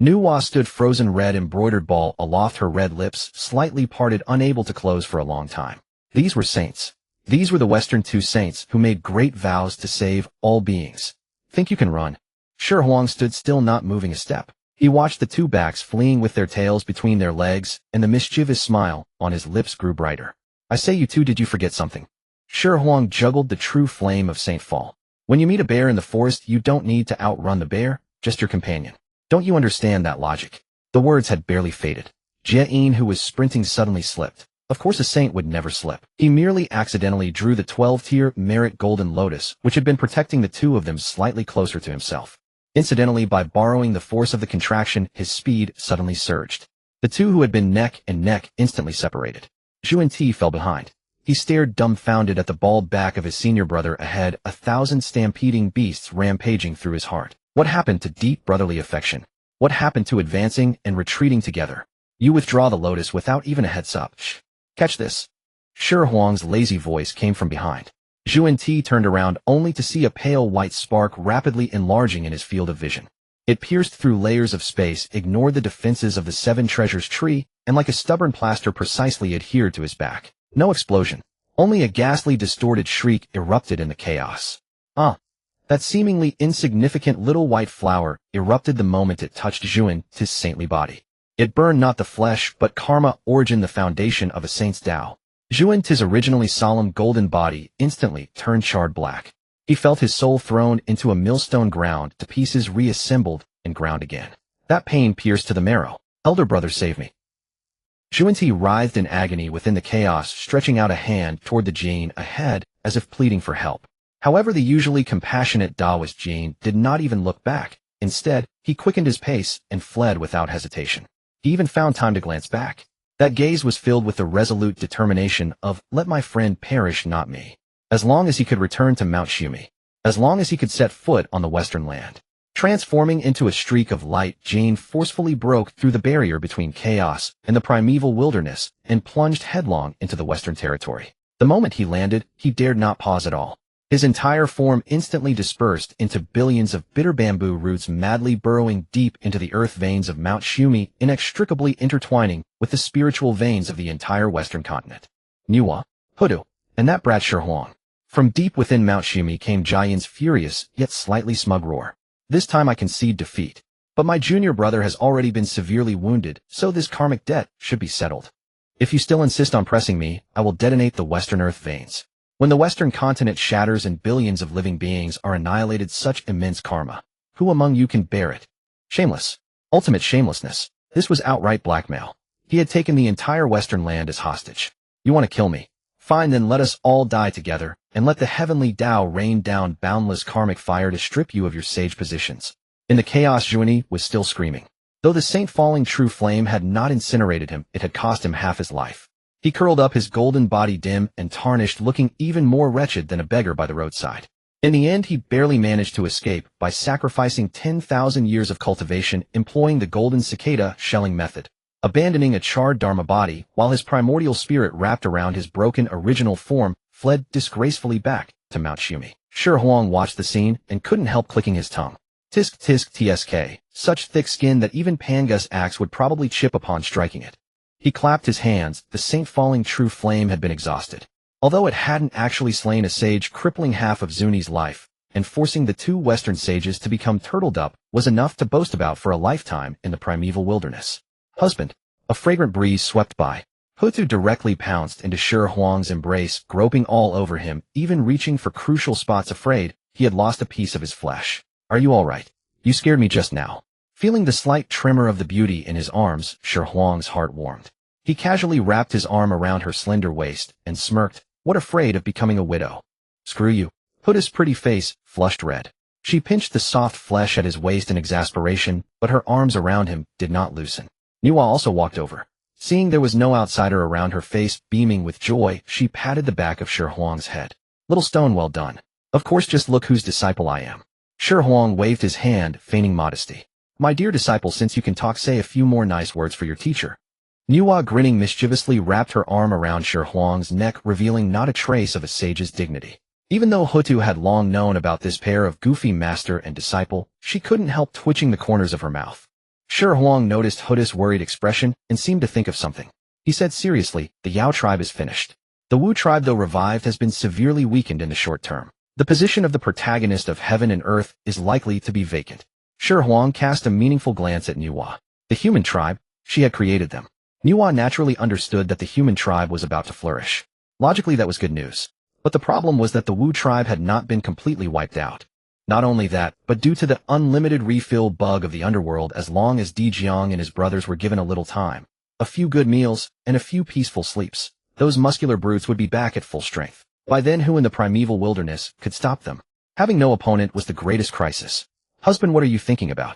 Nuwa stood frozen, red embroidered ball aloft, her red lips slightly parted, unable to close for a long time. These were saints. These were the Western 2 saints who made great vows to save all beings. Think you can run? Shi Huang stood still, not moving a step. He watched the 2 backs fleeing with their tails between their legs, and the mischievous smile on his lips grew brighter. I say, you 2, did you forget something? Shi Huang juggled the true flame of Saint Fall. When you meet a bear in the forest, you don't need to outrun the bear, just your companion. Don't you understand that logic? The words had barely faded. Xihe, who was sprinting, suddenly slipped. Of course a saint would never slip. He merely accidentally drew the 12-tier merit golden lotus, which had been protecting the 2 of them, slightly closer to himself. Incidentally, by borrowing the force of the contraction, his speed suddenly surged. The 2 who had been neck and neck instantly separated. Zhuan fell behind. He stared dumbfounded at the bald back of his senior brother ahead, 1,000 stampeding beasts rampaging through his heart. What happened to deep brotherly affection? What happened to advancing and retreating together? You withdraw the lotus without even a heads up. Shh. Catch this. Shi Huang's lazy voice came from behind. Zhuan turned around only to see a pale white spark rapidly enlarging in his field of vision. It pierced through layers of space, ignored the defenses of the 7 treasures tree, and like a stubborn plaster precisely adhered to his back. No explosion. Only a ghastly distorted shriek erupted in the chaos. That seemingly insignificant little white flower erupted the moment it touched Dijun's saintly body. It burned not the flesh, but karma, origin, the foundation of a saint's Tao. Dijun's originally solemn golden body instantly turned charred black. He felt his soul thrown into a millstone, ground to pieces, reassembled, and ground again. That pain pierced to the marrow. Elder brother, save me. Dijun writhed in agony within the chaos, stretching out a hand toward the Jin ahead as if pleading for help. However, the usually compassionate Taoist Jin did not even look back. Instead, he quickened his pace and fled without hesitation. He even found time to glance back. That gaze was filled with the resolute determination of, let my friend perish, not me. As long as he could return to Mount Xihe. As long as he could set foot on the western land. Transforming into a streak of light, Jin forcefully broke through the barrier between chaos and the primeval wilderness and plunged headlong into the western territory. The moment he landed, he dared not pause at all. His entire form instantly dispersed into billions of bitter bamboo roots, madly burrowing deep into the earth veins of Mount Xihe, inextricably intertwining with the spiritual veins of the entire western continent. Nuwa, Hudu, and that brat Xihe. From deep within Mount Xihe came Jian's furious, yet slightly smug roar. This time I concede defeat. But my junior brother has already been severely wounded, so this karmic debt should be settled. If you still insist on pressing me, I will detonate the western earth veins. When the western continent shatters and billions of living beings are annihilated, such immense karma. Who among you can bear it? Shameless. Ultimate shamelessness. This was outright blackmail. He had taken the entire western land as hostage. You want to kill me? Fine, then let us all die together, and let the heavenly Tao rain down boundless karmic fire to strip you of your sage positions. In the chaos, Dijun was still screaming. Though the saint falling true flame had not incinerated him, it had cost him half his life. He curled up, his golden body dim and tarnished, looking even more wretched than a beggar by the roadside. In the end, he barely managed to escape by sacrificing 10,000 years of cultivation, employing the golden cicada shelling method, abandoning a charred dharma body, while his primordial spirit wrapped around his broken original form, fled disgracefully back to Mount Xihe. Xihe watched the scene and couldn't help clicking his tongue. Tisk tisk tsk, such thick skin that even Panga's axe would probably chip upon striking it. He clapped his hands. The saint falling true flame had been exhausted. Although it hadn't actually slain a sage, crippling half of Zuni's life, and forcing the two western sages to become turtled up was enough to boast about for a lifetime in the primeval wilderness. Husband. A fragrant breeze swept by. Hutu directly pounced into Xihe's embrace, groping all over him, even reaching for crucial spots, afraid he had lost a piece of his flesh. Are you all right? You scared me just now. Feeling the slight tremor of the beauty in his arms, Xihe's heart warmed. He casually wrapped his arm around her slender waist and smirked, what, afraid of becoming a widow? Screw you. Hutu's pretty face flushed red. She pinched the soft flesh at his waist in exasperation, but her arms around him did not loosen. Nuwa also walked over. Seeing there was no outsider around, her face beaming with joy, she patted the back of Xihe's head. Little stone, well done. Of course, just look whose disciple I am. Xihe waved his hand, feigning modesty. My dear disciple, since you can talk, say a few more nice words for your teacher. Nuwa, grinning mischievously, wrapped her arm around Xihe's neck, revealing not a trace of a sage's dignity. Even though Hutu had long known about this pair of goofy master and disciple, she couldn't help twitching the corners of her mouth. Xihe noticed Hutu's worried expression and seemed to think of something. He said seriously, the Yao tribe is finished. The Wu tribe, though revived, has been severely weakened in the short term. The position of the protagonist of heaven and earth is likely to be vacant. Xihe cast a meaningful glance at Nuwa. The human tribe, she had created them. Nuwa naturally understood that the human tribe was about to flourish. Logically, that was good news. But the problem was that the Wu tribe had not been completely wiped out. Not only that, but due to the unlimited refill bug of the underworld, as long as Dijun and his brothers were given a little time, a few good meals, and a few peaceful sleeps, those muscular brutes would be back at full strength. By then, who in the primeval wilderness could stop them? Having no opponent was the greatest crisis. Husband, what are you thinking about?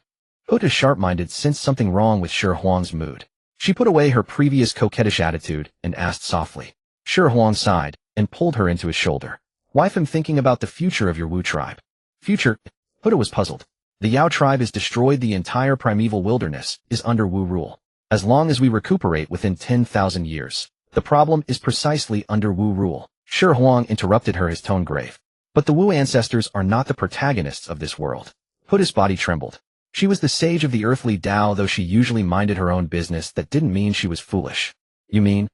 Hutu, sharp-minded, sensed something wrong with Xihe's mood. She put away her previous coquettish attitude and asked softly. Xihe sighed and pulled her into his shoulder. Wife, I'm thinking about the future of your Wu tribe. Future? Hutu was puzzled. The Yao tribe is destroyed. The entire primeval wilderness is under Wu rule. As long as we recuperate within 10,000 years. The problem is precisely under Wu rule. Xihe interrupted her, his tone grave. But the Wu ancestors are not the protagonists of this world. Hutu's body trembled. She was the sage of the earthly Tao, though she usually minded her own business. That didn't mean she was foolish. You mean?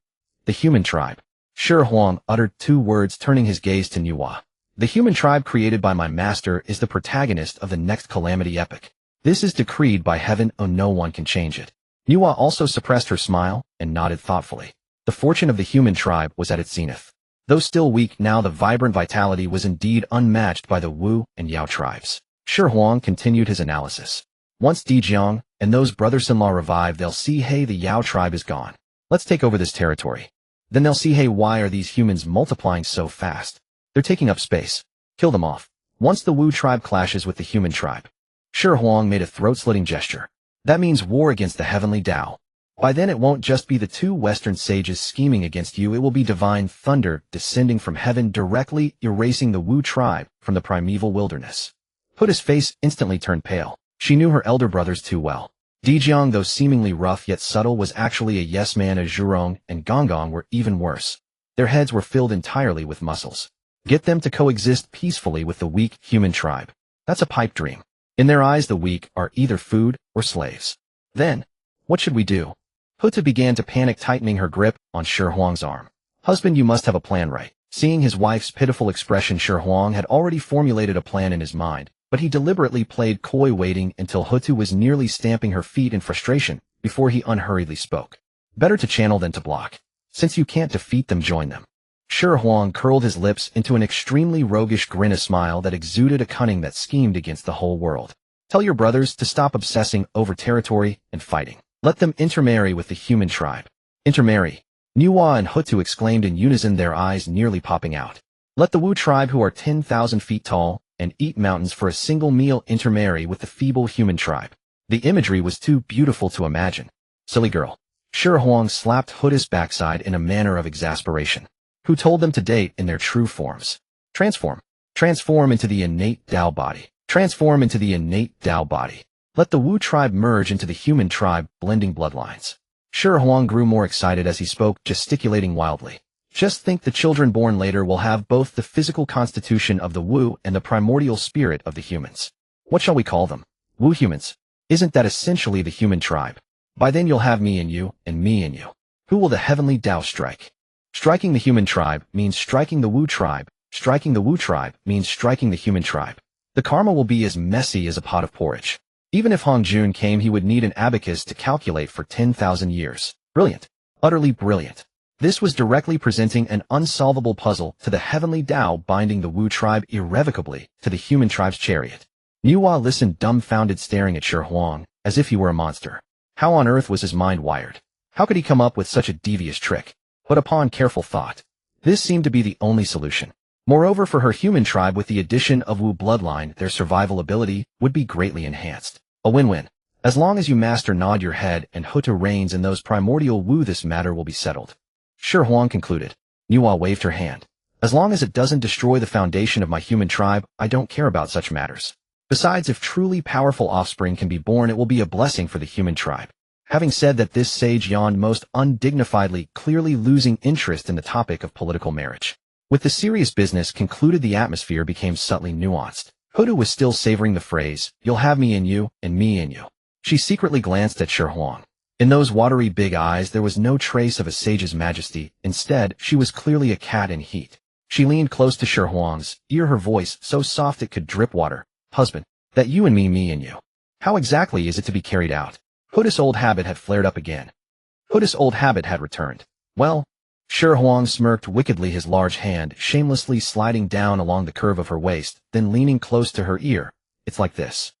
The human tribe. Shi Huang uttered 2 words, turning his gaze to Nuwa. The human tribe created by my master is the protagonist of the next calamity epic. This is decreed by heaven, and no one can change it. Nuwa also suppressed her smile and nodded thoughtfully. The fortune of the human tribe was at its zenith. Though still weak, now the vibrant vitality was indeed unmatched by the Wu and Yao tribes. Shi Huang continued his analysis. Once Dijun and those brothers-in-law revive, they'll see, hey, the Yao tribe is gone. Let's take over this territory. Then they'll see, hey, why are these humans multiplying so fast? They're taking up space. Kill them off. Once the Wu tribe clashes with the human tribe. Shi Huang made a throat-slitting gesture. That means war against the heavenly Tao. By then it won't just be the 2 Western sages scheming against you, it will be divine thunder descending from heaven, directly erasing the Wu tribe from the primeval wilderness. Huda's face instantly turned pale. She knew her elder brothers too well. Dijun, though seemingly rough yet subtle, was actually a yes-man, as Zhurong and Gonggong were even worse. Their heads were filled entirely with muscles. Get them to coexist peacefully with the weak human tribe. That's a pipe dream. In their eyes, the weak are either food or slaves. Then, what should we do? Huda began to panic, tightening her grip on Shi Huang's arm. Husband, you must have a plan, right? Seeing his wife's pitiful expression, Shi Huang had already formulated a plan in his mind, but he deliberately played coy, waiting until Huda was nearly stamping her feet in frustration before he unhurriedly spoke. Better to channel than to block. Since you can't defeat them, join them. Shi Huang curled his lips into an extremely roguish grin, a smile that exuded a cunning that schemed against the whole world. Tell your brothers to stop obsessing over territory and fighting. Let them intermarry with the human tribe. Intermarry. Nuwa and Hutu exclaimed in unison, their eyes nearly popping out. Let the Wu tribe, who are 10,000 feet tall and eat mountains for a single meal, intermarry with the feeble human tribe. The imagery was too beautiful to imagine. Silly girl. Shi Huang slapped Huda's backside in a manner of exasperation. Who told them to date in their true forms? Transform. Transform into the innate Tao body. Transform into the innate Tao body. Let the Wu tribe merge into the human tribe, blending bloodlines. Shi Huang grew more excited as he spoke, gesticulating wildly. Just think, the children born later will have both the physical constitution of the Wu and the primordial spirit of the humans. What shall we call them? Wu humans. Isn't that essentially the human tribe? By then you'll have me and you, and me and you. Who will the heavenly Tao strike? Striking the human tribe means striking the Wu tribe. Striking the Wu tribe means striking the human tribe. The karma will be as messy as a pot of porridge. Even if Hong Jun came, he would need an abacus to calculate for 10,000 years. Brilliant. Utterly brilliant. This was directly presenting an unsolvable puzzle to the heavenly Tao, binding the Wu tribe irrevocably to the human tribe's chariot. Nuwa listened, dumbfounded, staring at Shi Huang as if he were a monster. How on earth was his mind wired? How could he come up with such a devious trick? But upon careful thought, this seemed to be the only solution. Moreover, for her human tribe, with the addition of Wu bloodline, their survival ability would be greatly enhanced. A win-win. As long as you master, nod your head, and Huta reigns in those primordial Wu, this matter will be settled. Shi Huang concluded. Nuwa waved her hand. As long as it doesn't destroy the foundation of my human tribe, I don't care about such matters. Besides, if truly powerful offspring can be born, it will be a blessing for the human tribe. Having said that, this sage yawned most undignifiedly, clearly losing interest in the topic of political marriage. With the serious business concluded, the atmosphere became subtly nuanced. Huda was still savoring the phrase, you'll have me and you, and me and you. She secretly glanced at Shi Huang. In those watery big eyes there was no trace of a sage's majesty. Instead, she was clearly a cat in heat. She leaned close to Shi Huang's ear, her voice so soft it could drip water. Husband, that you and me and you. How exactly is it to be carried out? Huda's old habit had flared up again. Huda's old habit had returned. Well, Shi Huang smirked wickedly, his large hand shamelessly sliding down along the curve of her waist, then leaning close to her ear. It's like this.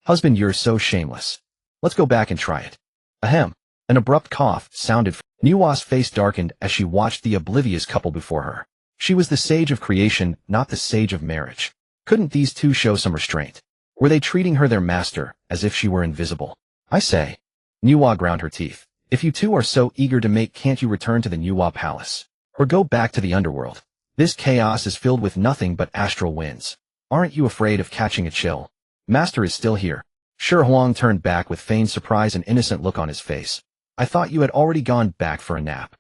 Husband, you're so shameless. Let's go back and try it. Ahem. An abrupt cough sounded. Nuwa's face darkened as she watched the oblivious couple before her. She was the sage of creation, not the sage of marriage. Couldn't these two show some restraint? Were they treating her, their master, as if she were invisible? I say. Nuwa ground her teeth. If you two are so eager to mate, can't you return to the Nuwa palace? Or go back to the underworld? This chaos is filled with nothing but astral winds. Aren't you afraid of catching a chill? Master is still here. Shi Huang turned back with feigned surprise, an innocent look on his face. I thought you had already gone back for a nap.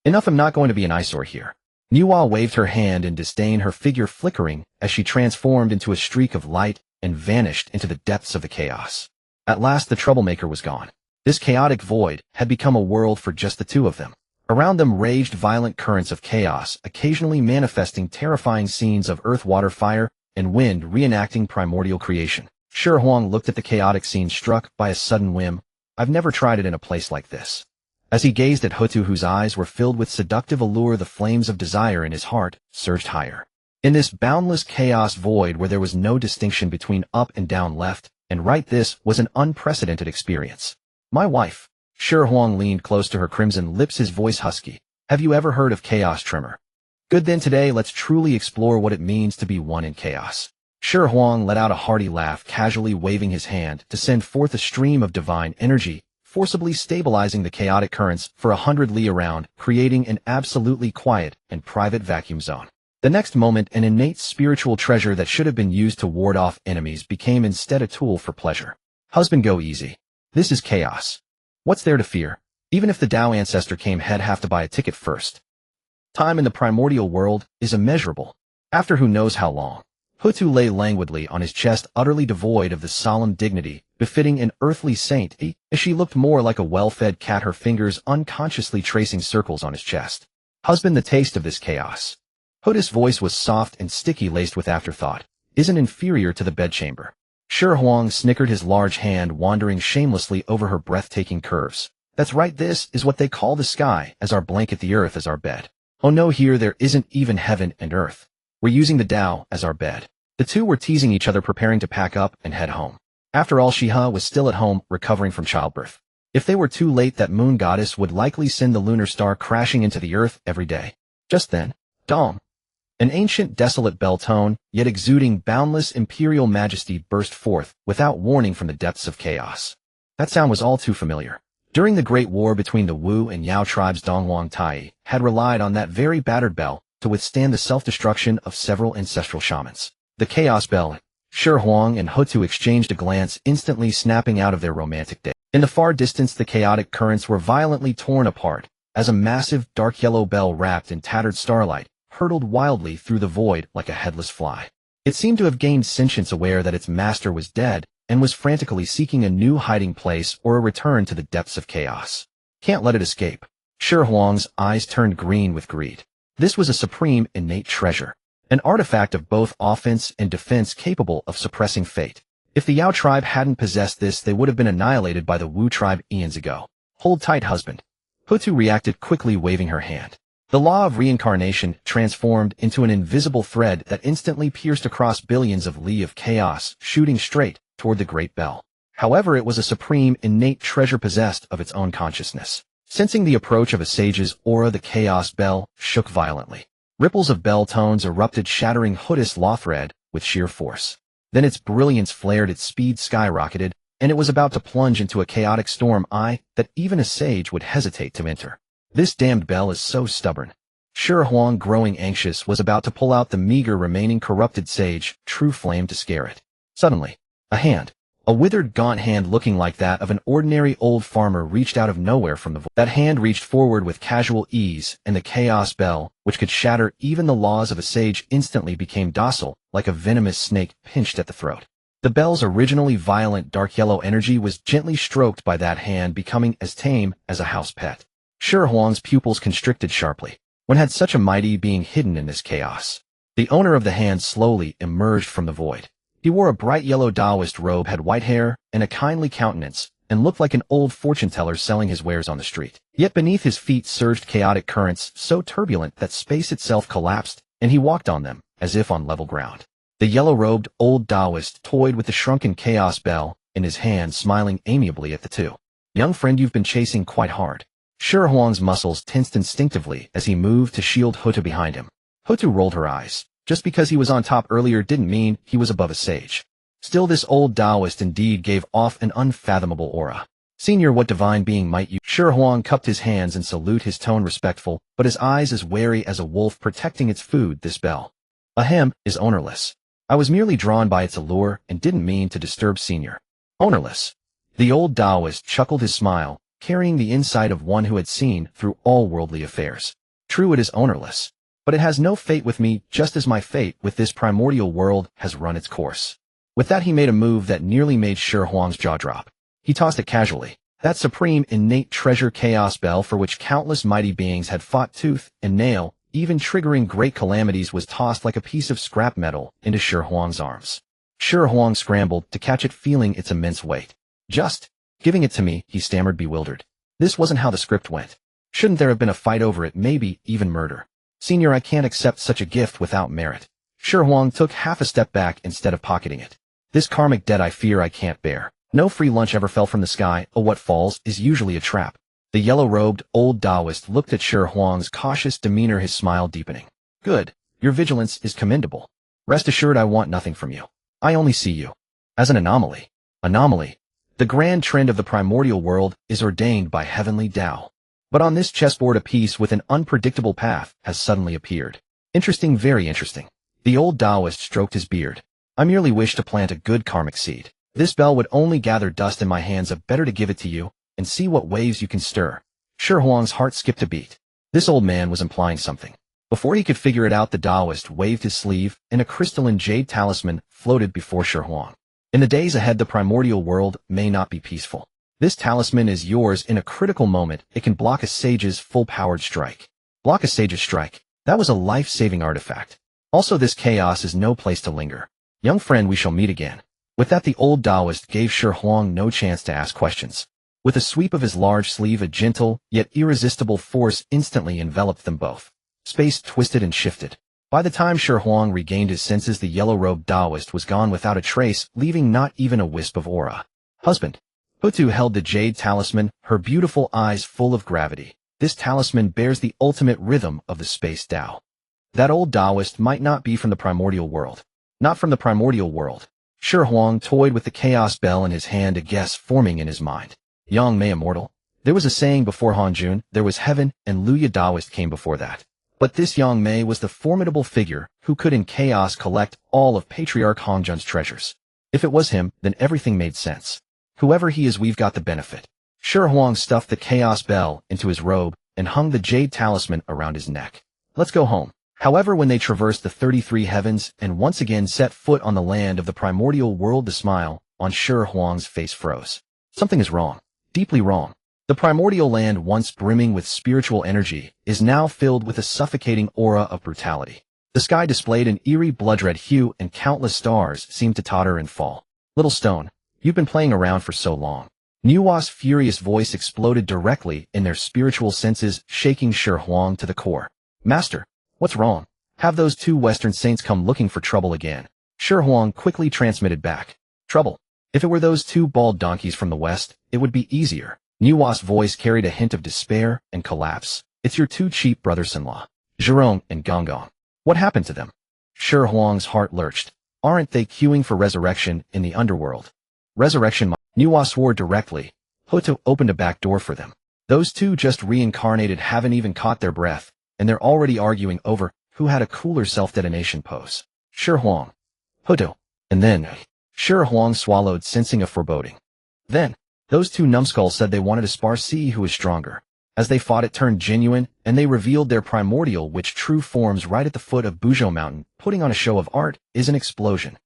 Enough, I'm not going to be an eyesore here. Nuwa waved her hand in disdain, her figure flickering as she transformed into a streak of light and vanished into the depths of the chaos. At last the troublemaker was gone. This chaotic void had become a world for just the two of them. Around them raged violent currents of chaos, occasionally manifesting terrifying scenes of earth, water, fire, and wind reenacting primordial creation. Shi Huang looked at the chaotic scene, struck by a sudden whim. I've never tried it in a place like this. As he gazed at Hutu, whose eyes were filled with seductive allure, the flames of desire in his heart surged higher. In this boundless chaos void where there was no distinction between up and down, left and right, this was an unprecedented experience. My wife. Shi Huang leaned close to her, crimson lips, his voice husky. Have you ever heard of chaos tremor? Good, then today let's truly explore what it means to be one in chaos. Shi Huang let out a hearty laugh, casually waving his hand to send forth a stream of divine energy, forcibly stabilizing the chaotic currents for 100 li around, creating an absolutely quiet and private vacuum zone. The next moment, an innate spiritual treasure that should have been used to ward off enemies became instead a tool for pleasure. Husband, go easy. This is chaos. What's there to fear? Even if the Tao ancestor came, he'd have to buy a ticket first. Time in the primordial world is immeasurable. After who knows how long. Hutu lay languidly on his chest, utterly devoid of the solemn dignity befitting an earthly saint, as she looked more like a well-fed cat, her fingers unconsciously tracing circles on his chest. Husband, the taste of this chaos. Hutu's voice was soft and sticky, laced with afterthought. Isn't inferior to the bedchamber. Shi Huang snickered, his large hand wandering shamelessly over her breathtaking curves. That's right, this is what they call the sky as our blanket, the earth as our bed. Oh no, here there isn't even heaven and earth. We're using the Tao as our bed. The two were teasing each other, preparing to pack up and head home. After all, Xihe was still at home, recovering from childbirth. If they were too late, that moon goddess would likely send the lunar star crashing into the earth every day. Just then, dong. An ancient, desolate bell tone, yet exuding boundless imperial majesty, burst forth without warning from the depths of chaos. That sound was all too familiar. During the Great War between the Wu and Yao tribes, Dongwang Tai had relied on that very battered bell to withstand the self-destruction of several ancestral shamans. The chaos bell. Shi Huang and Hutu exchanged a glance, instantly snapping out of their romantic day. In the far distance, the chaotic currents were violently torn apart as a massive, dark yellow bell wrapped in tattered starlight hurtled wildly through the void like a headless fly. It seemed to have gained sentience, aware that its master was dead, and was frantically seeking a new hiding place or a return to the depths of chaos. Can't let it escape. Shi Huang's eyes turned green with greed. This was a supreme, innate treasure. An artifact of both offense and defense capable of suppressing fate. If the Yao tribe hadn't possessed this, they would have been annihilated by the Wu tribe eons ago. Hold tight, husband. Hutu reacted quickly, waving her hand. The law of reincarnation transformed into an invisible thread that instantly pierced across billions of li of chaos, shooting straight toward the great bell. However, it was a supreme, innate treasure possessed of its own consciousness. Sensing the approach of a sage's aura, the chaos bell shook violently. Ripples of bell tones erupted, shattering Hutu's law thread with sheer force. Then its brilliance flared, its speed skyrocketed, and it was about to plunge into a chaotic storm that even a sage would hesitate to enter. This damned bell is so stubborn. Shi Huang, growing anxious, was about to pull out the meager remaining corrupted sage, true flame, to scare it. Suddenly, a hand, a withered, gaunt hand looking like that of an ordinary old farmer, reached out of nowhere from the void. That hand reached forward with casual ease, and the chaos bell, which could shatter even the laws of a sage, instantly became docile, like a venomous snake pinched at the throat. The bell's originally violent dark yellow energy was gently stroked by that hand, becoming as tame as a house pet. Shi Huang's pupils constricted sharply. When had such a mighty being hidden in this chaos? The owner of the hand slowly emerged from the void. He wore a bright yellow Taoist robe, had white hair, and a kindly countenance, and looked like an old fortune teller selling his wares on the street. Yet beneath his feet surged chaotic currents so turbulent that space itself collapsed, and he walked on them, as if on level ground. The yellow-robed old Taoist toyed with the shrunken chaos bell in his hand, smiling amiably at the two. Young friend, you've been chasing quite hard. Shi Huang's muscles tensed instinctively as he moved to shield Hutu behind him. Hutu rolled her eyes. Just because he was on top earlier didn't mean he was above a sage. Still, this old Taoist indeed gave off an unfathomable aura. Senior, what divine being might you? Shi Huang cupped his hands in salute, his tone respectful, but his eyes as wary as a wolf protecting its food. This bell, ahem, is ownerless. I was merely drawn by its allure and didn't mean to disturb Senior. Ownerless. The old Taoist chuckled, his smile carrying the insight of one who had seen through all worldly affairs. True, it is ownerless, but it has no fate with me, just as my fate with this primordial world has run its course. With that, he made a move that nearly made Shi Huang's jaw drop. He tossed it casually. That supreme innate treasure chaos bell for which countless mighty beings had fought tooth and nail, even triggering great calamities, was tossed like a piece of scrap metal into Shi Huang's arms. Shi Huang scrambled to catch it, feeling its immense weight. Just giving it to me, he stammered, bewildered. This wasn't how the script went. Shouldn't there have been a fight over it, maybe even murder? Senior, I can't accept such a gift without merit. Shi Huang took half a step back instead of pocketing it. This karmic debt I fear I can't bear. No free lunch ever fell from the sky. What falls is usually a trap. The yellow-robed old Taoist looked at Shi Huang's cautious demeanor, his smile deepening. Good. Your vigilance is commendable. Rest assured I want nothing from you. I only see you as an anomaly. Anomaly. The grand trend of the primordial world is ordained by heavenly Tao. But on this chessboard a piece with an unpredictable path has suddenly appeared. Interesting, very interesting. The old Taoist stroked his beard. I merely wish to plant a good karmic seed. This bell would only gather dust in my hands. Better to give it to you and see what waves you can stir. Shi Huang's heart skipped a beat. This old man was implying something. Before he could figure it out, the Taoist waved his sleeve, and a crystalline jade talisman floated before Shi Huang. In the days ahead, the primordial world may not be peaceful. This talisman is yours. In a critical moment, it can block a sage's full-powered strike. Block a sage's strike. That was a life-saving artifact. Also, this chaos is no place to linger. Young friend, we shall meet again. With that, the old Taoist gave Shi Huang no chance to ask questions. With a sweep of his large sleeve, a gentle, yet irresistible force instantly enveloped them both. Space twisted and shifted. By the time Shi Huang regained his senses, the yellow-robed Taoist was gone without a trace, leaving not even a wisp of aura. Husband. Hutu held the jade talisman, her beautiful eyes full of gravity. This talisman bears the ultimate rhythm of the space Tao. That old Taoist might not be from the primordial world. Not from the primordial world. Shi Huang toyed with the chaos bell in his hand, a guess forming in his mind. Yang Mei immortal. There was a saying before Hanjun, there was heaven, and Luya Taoist came before that. But this Yang Mei was the formidable figure who could in chaos collect all of Patriarch Hanjun's treasures. If it was him, then everything made sense. Whoever he is, we've got the benefit. Shi Huang stuffed the chaos bell into his robe and hung the jade talisman around his neck. Let's go home. However, when they traversed the 33 heavens and once again set foot on the land of the primordial world, the smile on Shi Huang's face froze. Something is wrong. Deeply wrong. The primordial land, once brimming with spiritual energy, is now filled with a suffocating aura of brutality. The sky displayed an eerie blood-red hue, and countless stars seemed to totter and fall. Little stone, you've been playing around for so long. Nuwa's furious voice exploded directly in their spiritual senses, shaking Shi Huang to the core. Master, what's wrong? Have those two Western saints come looking for trouble again? Shi Huang quickly transmitted back. Trouble? If it were those two bald donkeys from the west, it would be easier. Nuwa's voice carried a hint of despair and collapse. It's your two cheap brothers-in-law, Zhirong and Gonggong. What happened to them? Shi Huang's heart lurched. Aren't they queuing for resurrection in the underworld? Resurrection? Nuwa swore directly. Hutu opened a back door for them. Those two just reincarnated, haven't even caught their breath, and they're already arguing over who had a cooler self-detonation pose. Shi Huang. Hutu. And then, Shi Huang swallowed, sensing a foreboding. Then, those two numbskulls said they wanted to spar, see who was stronger. As they fought, it turned genuine, and they revealed their primordial, which true forms right at the foot of Buzhou Mountain. Putting on a show of art is an explosion.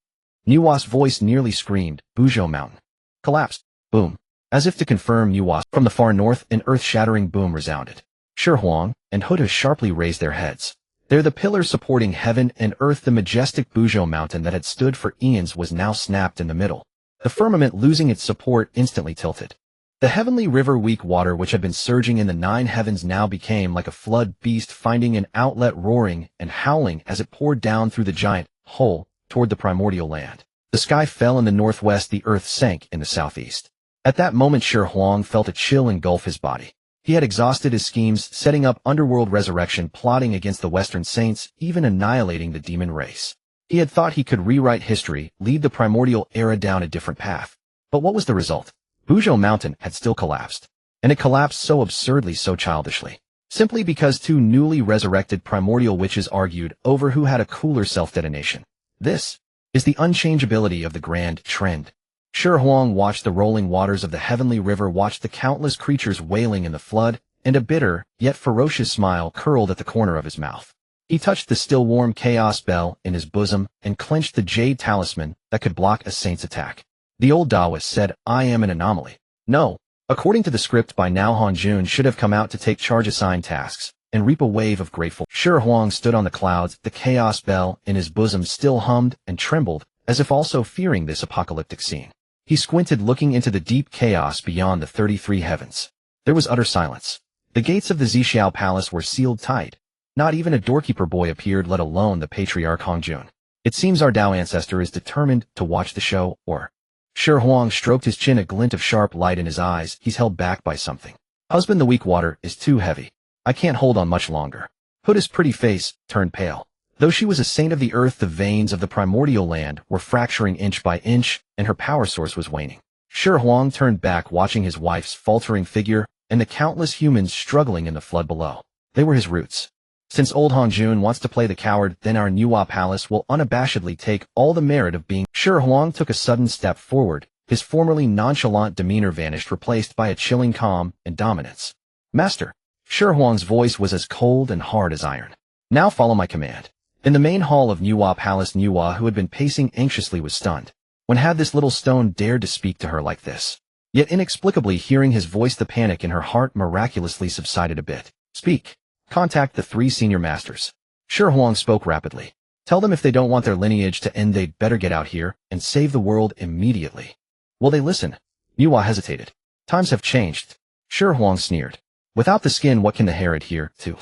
Nuwa's voice nearly screamed. Buzhou Mountain collapsed. Boom. As if to confirm Nuwa, from the far north, an earth-shattering boom resounded. Shi Huang and Hutu sharply raised their heads. There, the pillar supporting heaven and earth, the majestic Buzhou Mountain that had stood for eons, was now snapped in the middle. The firmament, losing its support, instantly tilted. The heavenly river, weak water which had been surging in the 9 heavens, now became like a flood beast, finding an outlet, roaring and howling as it poured down through the giant hole toward the primordial land. The sky fell in the northwest, the earth sank in the southeast. At that moment, Shi Huang felt a chill engulf his body. He had exhausted his schemes, setting up underworld resurrection, plotting against the Western Saints, even annihilating the demon race. He had thought he could rewrite history, lead the primordial era down a different path. But what was the result? Buzhou Mountain had still collapsed. And it collapsed so absurdly, so childishly. Simply because two newly resurrected primordial witches argued over who had a cooler self-detonation. This is the unchangeability of the grand trend. Shi Huang watched the rolling waters of the heavenly river, watched the countless creatures wailing in the flood, and a bitter, yet ferocious smile curled at the corner of his mouth. He touched the still warm chaos bell in his bosom and clenched the jade talisman that could block a saint's attack. The old Taoist said, I am an anomaly. No, According to the script, by now Dijun should have come out to take charge assigned tasks and reap a wave of grateful. Shi Huang stood on the clouds, the chaos bell in his bosom still hummed and trembled, as if also fearing this apocalyptic scene. He squinted, looking into the deep chaos beyond the 33 heavens. There was utter silence. The gates of the Xihe palace were sealed tight. Not even a doorkeeper boy appeared, let alone the patriarch Dijun. It seems our Dao ancestor is determined to watch the show, or... Shi Huang stroked his chin, a glint of sharp light in his eyes. He's held back by something. Husband, the weak water is too heavy. I can't hold on much longer. Huda's pretty face turned pale. Though she was a saint of the earth, the veins of the primordial land were fracturing inch by inch, and her power source was waning. Shi Huang turned back, watching his wife's faltering figure and the countless humans struggling in the flood below. They were his roots. Since old Dijun wants to play the coward, then our Nuwa palace will unabashedly take all the merit of being. Shi Huang took a sudden step forward. His formerly nonchalant demeanor vanished, replaced by a chilling calm and dominance. Master. Shi Huang's voice was as cold and hard as iron. Now follow my command. In the main hall of Nuwa Palace, Nuwa, who had been pacing anxiously, was stunned. When had this little stone dared to speak to her like this? Yet inexplicably, hearing his voice, the panic in her heart miraculously subsided a bit. Speak. Contact the 3 senior masters. Shi Huang spoke rapidly. Tell them if they don't want their lineage to end, they'd better get out here and save the world immediately. Will they listen? Nuwa hesitated. Times have changed. Shi Huang sneered. Without the skin, what can the hair adhere to?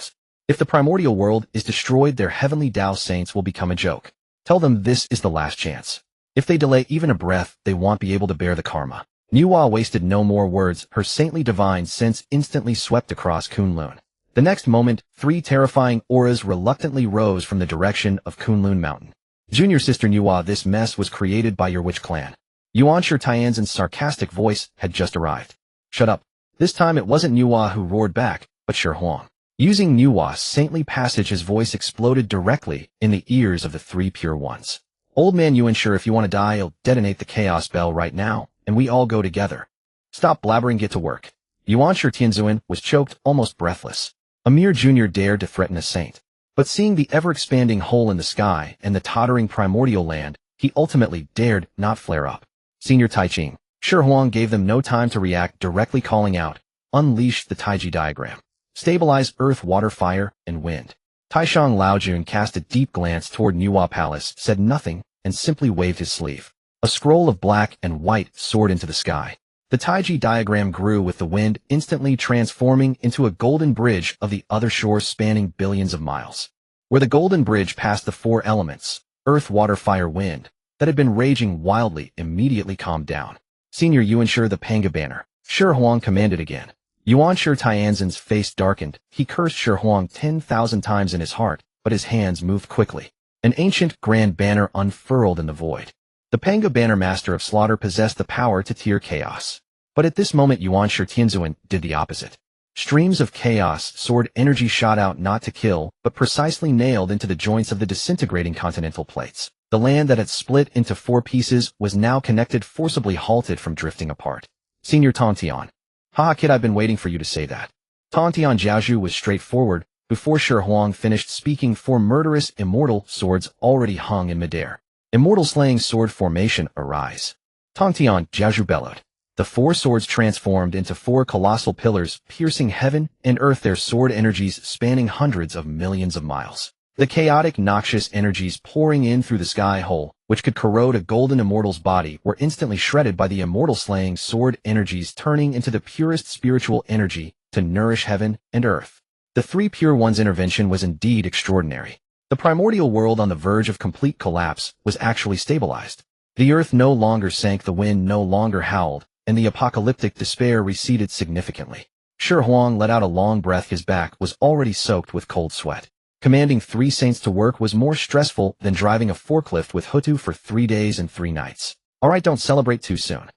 If the primordial world is destroyed, their heavenly Dao saints will become a joke. Tell them this is the last chance. If they delay even a breath, they won't be able to bear the karma. Nuwa wasted no more words. Her saintly divine sense instantly swept across Kunlun. The next moment, 3 terrifying auras reluctantly rose from the direction of Kunlun Mountain. Junior sister Nuwa, this mess was created by your witch clan. Yuanshi Tianzhen's sarcastic voice had just arrived. Shut up. This time it wasn't Nuwa who roared back, but Shi Huang. Using Nuwa's saintly passage, his voice exploded directly in the ears of the 3 pure ones. Old man Yuanshi, if you want to die, I'll detonate the chaos bell right now, and we all go together. Stop blabbering, get to work. Yuanshi Tianzhen was choked, almost breathless. A mere junior dared to threaten a saint. But seeing the ever-expanding hole in the sky and the tottering primordial land, he ultimately dared not flare up. Senior Taiching. Shi Huang gave them no time to react, directly calling out, unleash the Taiji diagram. Stabilize earth, water, fire, and wind. Taishang Laojun cast a deep glance toward Nuwa Palace, said nothing, and simply waved his sleeve. A scroll of black and white soared into the sky. The Taiji diagram grew with the wind, instantly transforming into a golden bridge of the other shore spanning billions of miles. Where the golden bridge passed, the 4 elements, earth, water, fire, wind, that had been raging wildly, immediately calmed down. Senior Yuanshi, the Panga banner. Shi Huang commanded again. Yuanshi Tianzhen's face darkened. He cursed Shi Huang 10,000 times in his heart, but his hands moved quickly. An ancient grand banner unfurled in the void. The Panga banner, master of slaughter, possessed the power to tear chaos. But at this moment, Yuanshi Tianzhen did the opposite. Streams of chaos, sword energy shot out, not to kill, but precisely nailed into the joints of the disintegrating continental plates. The land that had split into 4 pieces was now connected, forcibly halted from drifting apart. Senior Tontian. Ha kid, I've been waiting for you to say that. Tontian Jiaozhu was straightforward. Before Shi Huang finished speaking, 4 murderous immortal swords already hung in midair. Immortal slaying sword formation, arise. Tontian Jiaozhu bellowed. The 4 swords transformed into 4 colossal pillars, piercing heaven and earth, their sword energies spanning hundreds of millions of miles. The chaotic, noxious energies pouring in through the sky hole, which could corrode a golden immortal's body, were instantly shredded by the immortal slaying sword energies, turning into the purest spiritual energy to nourish heaven and earth. The 3 pure ones' intervention was indeed extraordinary. The primordial world, on the verge of complete collapse, was actually stabilized. The earth no longer sank, the wind no longer howled, and the apocalyptic despair receded significantly. Shi Huang let out a long breath. His back was already soaked with cold sweat. Commanding 3 saints to work was more stressful than driving a forklift with Hutu for 3 days and 3 nights. All right, don't celebrate too soon.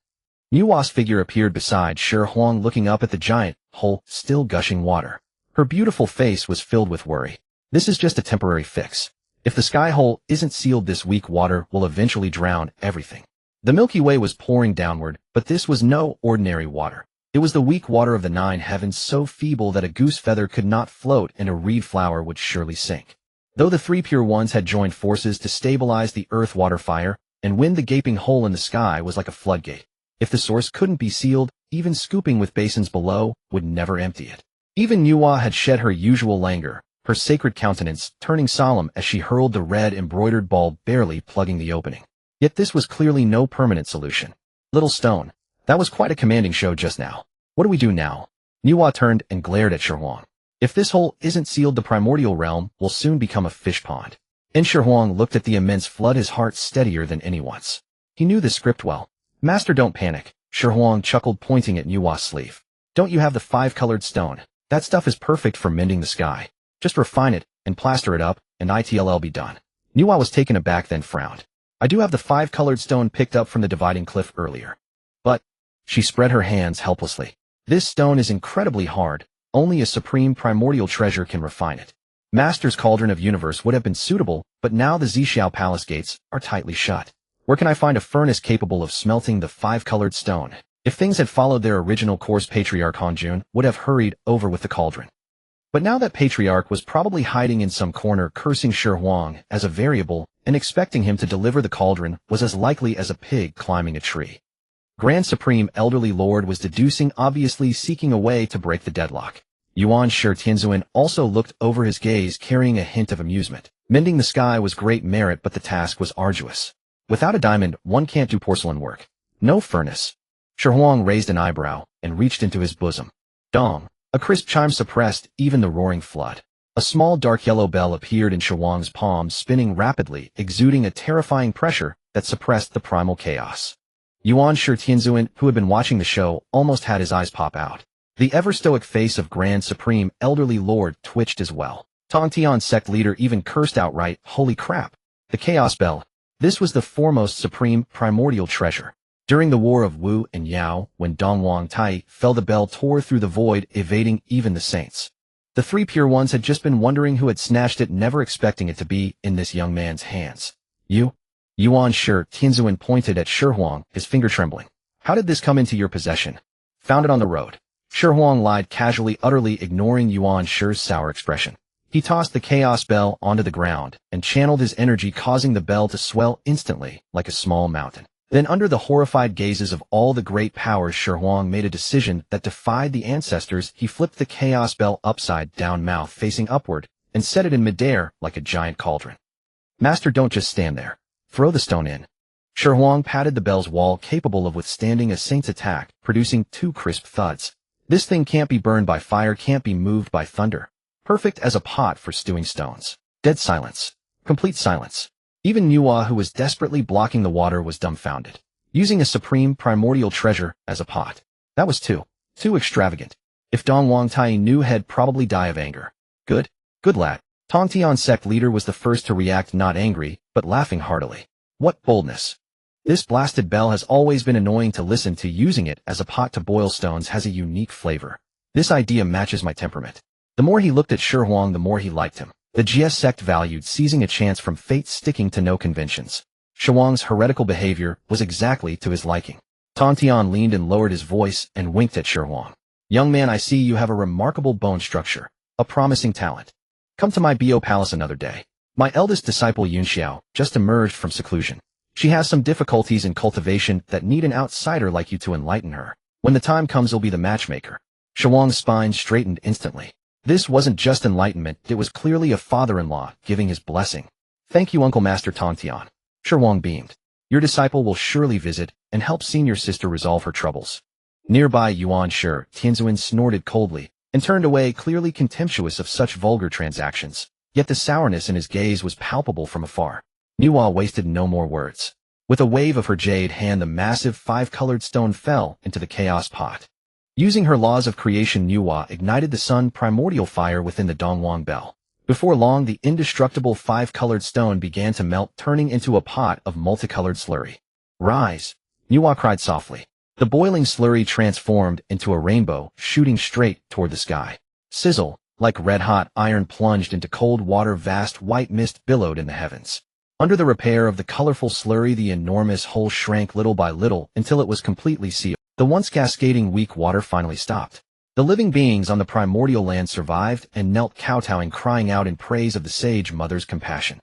Nuwa's figure appeared beside Shi Huang, looking up at the giant hole, still gushing water. Her beautiful face was filled with worry. This is just a temporary fix. If the sky hole isn't sealed this week, water will eventually drown everything. The Milky Way was pouring downward, but this was no ordinary water. It was the weak water of the 9 heavens, so feeble that a goose feather could not float and a reed flower would surely sink. Though the 3 pure ones had joined forces to stabilize the earth, water, fire, and wind, the gaping hole in the sky was like a floodgate. If the source couldn't be sealed, even scooping with basins below, would never empty it. Even Nuwa had shed her usual languor, her sacred countenance turning solemn as she hurled the red embroidered ball, barely plugging the opening. Yet this was clearly no permanent solution. Little stone, that was quite a commanding show just now. What do we do now? Nuwa turned and glared at Xihe. If this hole isn't sealed, the primordial realm will soon become a fish pond. And Xihe looked at the immense flood, his heart steadier than anyone's. He knew the script well. Master, don't panic, Xihe chuckled, pointing at Nuwa's sleeve. Don't you have the 5-colored stone? That stuff is perfect for mending the sky. Just refine it and plaster it up, and it'll be done. Nuwa was taken aback, then frowned. I do have the 5-colored stone picked up from the dividing cliff earlier. But, she spread her hands helplessly. This stone is incredibly hard. Only a supreme primordial treasure can refine it. Master's Cauldron of Universe would have been suitable, but now the Xihe Palace gates are tightly shut. Where can I find a furnace capable of smelting the 5-colored stone? If things had followed their original course, Patriarch Dijun would have hurried over with the cauldron. But now that Patriarch was probably hiding in some corner, cursing Xihe as a variable, and expecting him to deliver the cauldron was as likely as a pig climbing a tree. Grand Supreme Elderly Lord was deducing, obviously seeking a way to break the deadlock. Yuan Shi Tianzuan also looked over, his gaze carrying a hint of amusement. Mending the sky was great merit, but the task was arduous. Without a diamond, one can't do porcelain work. No furnace. Xihe raised an eyebrow and reached into his bosom. Dong. A crisp chime suppressed even the roaring flood. A small dark yellow bell appeared in Xihe's palm, spinning rapidly, exuding a terrifying pressure that suppressed the primal chaos. Yuan Shi Tianzuan, who had been watching the show, almost had his eyes pop out. The ever-stoic face of Grand Supreme Elderly Lord twitched as well. Tongtian sect leader even cursed outright, holy crap. The Chaos Bell. This was the foremost supreme primordial treasure. During the War of Wu and Yao, when Dongwang Tai fell, the bell tore through the void, evading even the saints. The 3 pure ones had just been wondering who had snatched it, never expecting it to be in this young man's hands. You? Yuan Shi Tianzuan pointed at Xihe, his finger trembling. How did this come into your possession? Found it on the road. Xihe lied casually, utterly ignoring Yuan Shi's sour expression. He tossed the Chaos Bell onto the ground and channeled his energy, causing the bell to swell instantly like a small mountain. Then, under the horrified gazes of all the great powers, Xihe made a decision that defied the ancestors. He flipped the Chaos Bell upside down, mouth facing upward, and set it in midair like a giant cauldron. Master, don't just stand there. Throw the stone in. Xihe patted the bell's wall, capable of withstanding a saint's attack, producing 2 crisp thuds. This thing can't be burned by fire, can't be moved by thunder. Perfect as a pot for stewing stones. Dead silence. Complete silence. Even Nuwa, who was desperately blocking the water, was dumbfounded. Using a supreme primordial treasure as a pot. That was too extravagant. If Dongwang Tai knew, he'd probably die of anger. Good lad. Tongtian sect leader was the first to react, not angry, but laughing heartily. What boldness. This blasted bell has always been annoying to listen to. Using it as a pot to boil stones has a unique flavor. This idea matches my temperament. The more he looked at Xihe, the more he liked him. The GS sect valued seizing a chance from fate, sticking to no conventions. Xihe's heretical behavior was exactly to his liking. Tongtian leaned and lowered his voice and winked at Xihe. Young man, I see you have a remarkable bone structure, a promising talent. Come to my Bo Palace another day. My eldest disciple Yunxiao just emerged from seclusion. She has some difficulties in cultivation that need an outsider like you to enlighten her. When the time comes, you'll be the matchmaker. Xihe's spine straightened instantly. This wasn't just enlightenment, it was clearly a father-in-law giving his blessing. Thank you, Uncle Master Tongtian. Xihe beamed. Your disciple will surely visit and help senior sister resolve her troubles. Nearby, Yuan Shi Tianzuan snorted coldly and turned away, clearly contemptuous of such vulgar transactions. Yet the sourness in his gaze was palpable from afar. Nuwa wasted no more words. With a wave of her jade hand, the massive 5-colored stone fell into the chaos pot. Using her laws of creation, Nuwa ignited the sun primordial fire within the Dongwang Bell. Before long, the indestructible 5-colored stone began to melt, turning into a pot of multicolored slurry. Rise! Nuwa cried softly. The boiling slurry transformed into a rainbow, shooting straight toward the sky. Sizzle! Like red-hot iron plunged into cold water, vast white mist billowed in the heavens. Under the repair of the colorful slurry, the enormous hole shrank little by little until it was completely sealed. The once cascading weak water finally stopped. The living beings on the primordial land survived and knelt kowtowing, crying out in praise of the sage mother's compassion.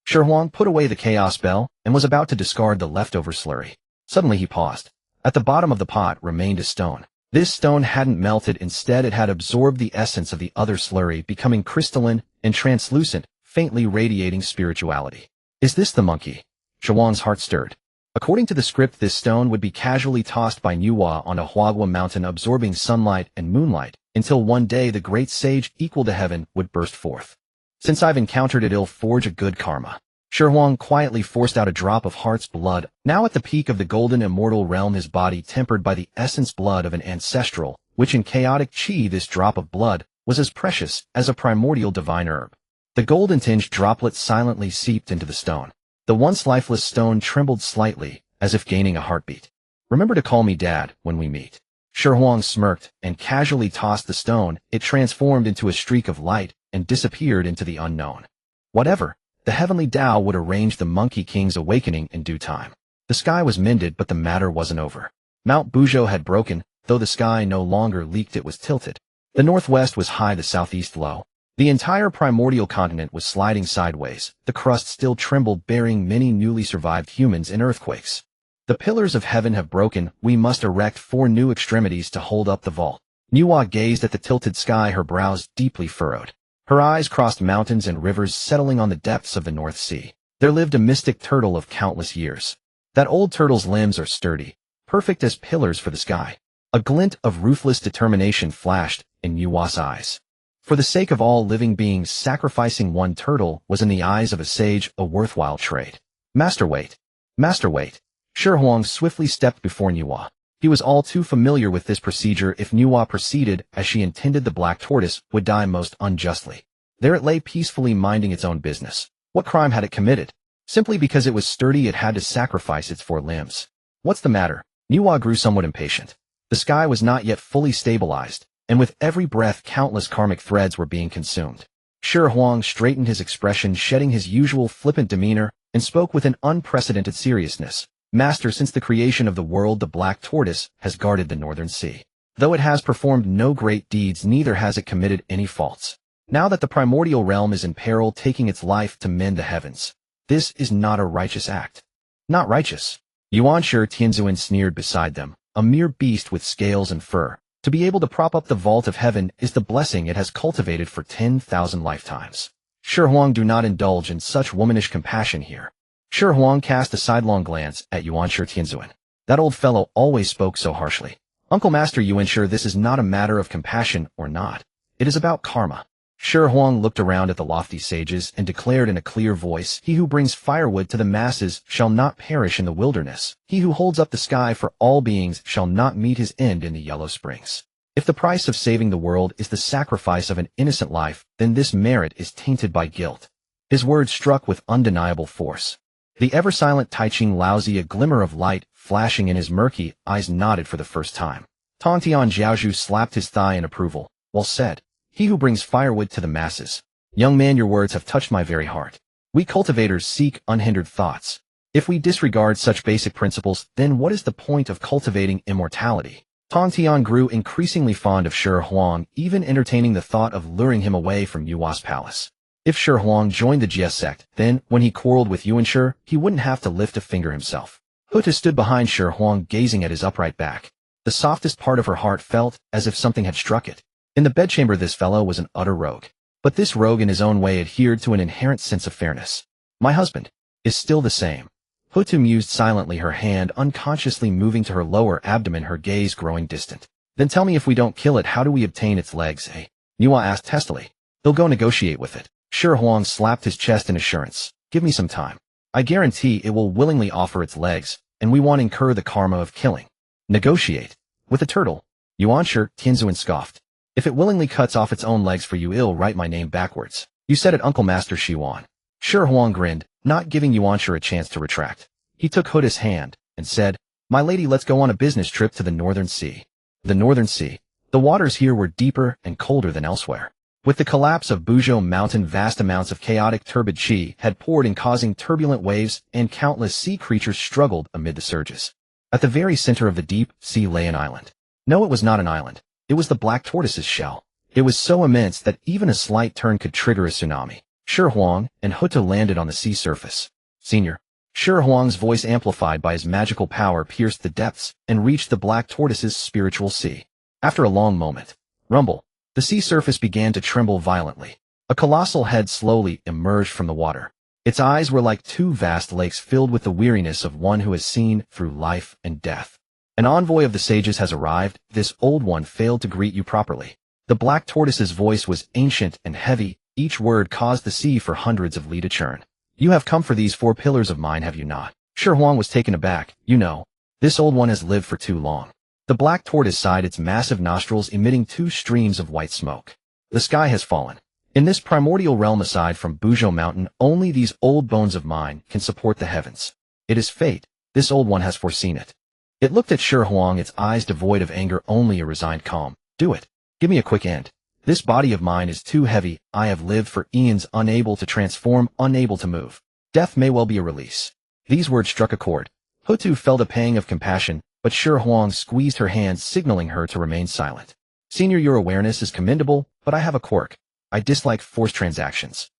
Xihe put away the chaos bell and was about to discard the leftover slurry. Suddenly he paused. At the bottom of the pot remained a stone. This stone hadn't melted, instead it had absorbed the essence of the other slurry, becoming crystalline and translucent, faintly radiating spirituality. Is this the monkey? Xihe heart stirred. According to the script, this stone would be casually tossed by Nuwa on a Huagua mountain, absorbing sunlight and moonlight, until one day the great sage equal to heaven would burst forth. Since I've encountered it, it'll forge a good karma. Xihe quietly forced out a drop of heart's blood, now at the peak of the golden immortal realm, his body tempered by the essence blood of an ancestral, which in chaotic chi this drop of blood was as precious as a primordial divine herb. The golden-tinged droplets silently seeped into the stone. The once lifeless stone trembled slightly, as if gaining a heartbeat. Remember to call me Dad when we meet. Xihe smirked and casually tossed the stone. It transformed into a streak of light and disappeared into the unknown. Whatever, the heavenly Tao would arrange the Monkey King's awakening in due time. The sky was mended, but the matter wasn't over. Mount Buzhou had broken, though the sky no longer leaked, it was tilted. The northwest was high, the southeast low. The entire primordial continent was sliding sideways. The crust still trembled, burying many newly survived humans in earthquakes. The pillars of heaven have broken. We must erect 4 new extremities to hold up the vault. Nuwa gazed at the tilted sky, her brows deeply furrowed. Her eyes crossed mountains and rivers, settling on the depths of the North Sea. There lived a mystic turtle of countless years. That old turtle's limbs are sturdy, perfect as pillars for the sky. A glint of ruthless determination flashed in Nuwa's eyes. For the sake of all living beings, sacrificing one turtle was in the eyes of a sage a worthwhile trade. Master, wait. Master, wait. Xihe swiftly stepped before Nuwa. He was all too familiar with this procedure. If Nuwa proceeded as she intended, the black tortoise would die most unjustly. There it lay, peacefully minding its own business. What crime had it committed? Simply because it was sturdy, it had to sacrifice its 4 limbs. What's the matter? Nuwa grew somewhat impatient. The sky was not yet fully stabilized, and with every breath countless karmic threads were being consumed. Xihe straightened his expression, shedding his usual flippant demeanor, and spoke with an unprecedented seriousness. Master, since the creation of the world, the black tortoise has guarded the northern sea. Though it has performed no great deeds, neither has it committed any faults. Now that the primordial realm is in peril, taking its life to mend the heavens. This is not a righteous act. Not righteous. Yuanshi Tianzuan sneered beside them, a mere beast with scales and fur. To be able to prop up the vault of heaven is the blessing it has cultivated for 10,000 lifetimes. Xihe, do not indulge in such womanish compassion here. Xihe cast a sidelong glance at Yuanshi Tianzuan. That old fellow always spoke so harshly. Uncle Master Yuanshi, this is not a matter of compassion or not. It is about karma. Xihe looked around at the lofty sages and declared in a clear voice, he who brings firewood to the masses shall not perish in the wilderness. He who holds up the sky for all beings shall not meet his end in the yellow springs. If the price of saving the world is the sacrifice of an innocent life, then this merit is tainted by guilt. His words struck with undeniable force. The ever-silent Taiching Laozi, a glimmer of light flashing in his murky eyes, nodded for the first time. Tontian Jiaozhu slapped his thigh in approval. Well said. He who brings firewood to the masses. Young man, your words have touched my very heart. We cultivators seek unhindered thoughts. If we disregard such basic principles, then what is the point of cultivating immortality? Tontian grew increasingly fond of Xihe, even entertaining the thought of luring him away from Yua's palace. If Xihe joined the Jie sect, then, when he quarreled with Yuanshi, he wouldn't have to lift a finger himself. Huta stood behind Xihe, gazing at his upright back. The softest part of her heart felt as if something had struck it. In the bedchamber, this fellow was an utter rogue. But this rogue in his own way adhered to an inherent sense of fairness. My husband is still the same. Huta mused silently, her hand unconsciously moving to her lower abdomen, her gaze growing distant. Then tell me, if we don't kill it, how do we obtain its legs, eh? Nuwa asked testily. They'll go negotiate with it. Xihe slapped his chest in assurance. Give me some time. I guarantee it will willingly offer its legs, and we won't incur the karma of killing. Negotiate? With a turtle? Yuanshi Tianzuan scoffed. If it willingly cuts off its own legs for you, it'll write my name backwards. You said it, Uncle Master Xihe. Xihe grinned, not giving Yuanshi a chance to retract. He took Huta's hand and said, My lady, let's go on a business trip to the Northern Sea. The Northern Sea. The waters here were deeper and colder than elsewhere. With the collapse of Buzhou Mountain, vast amounts of chaotic turbid chi had poured in, causing turbulent waves, and countless sea creatures struggled amid the surges. At the very center of the deep sea lay an island. No, it was not an island. It was the black tortoise's shell. It was so immense that even a slight turn could trigger a tsunami. Xihe and Huta landed on the sea surface. Senior. Xihe's voice, amplified by his magical power, pierced the depths and reached the black tortoise's spiritual sea. After a long moment, rumble, the sea surface began to tremble violently. A colossal head slowly emerged from the water. Its eyes were like two vast lakes filled with the weariness of one who has seen through life and death. An envoy of the sages has arrived. This old one failed to greet you properly. The black tortoise's voice was ancient and heavy. Each word caused the sea for hundreds of li to churn. You have come for these 4 pillars of mine, have you not? Shi Huang was taken aback. You know, this old one has lived for too long. The black tortoise sighed, its massive nostrils emitting 2 streams of white smoke. The sky has fallen. In this primordial realm aside from Buzhou Mountain, only these old bones of mine can support the heavens. It is fate. This old one has foreseen it. It looked at Shi Huang, its eyes devoid of anger, only a resigned calm. Do it. Give me a quick end. This body of mine is too heavy. I have lived for eons, unable to transform, unable to move. Death may well be a release. These words struck a chord. Hutu felt a pang of compassion, but Shi Huang squeezed her hand, signaling her to remain silent. Senior, your awareness is commendable, but I have a quirk. I dislike forced transactions.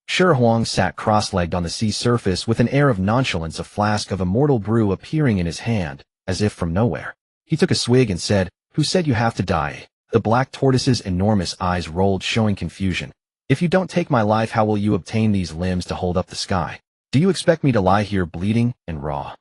Shi Huang sat cross-legged on the sea surface with an air of nonchalance, a flask of immortal brew appearing in his hand, as if from nowhere. He took a swig and said, "Who said you have to die?" The black tortoise's enormous eyes rolled, showing confusion. "If you don't take my life, how will you obtain these limbs to hold up the sky? Do you expect me to lie here bleeding and raw?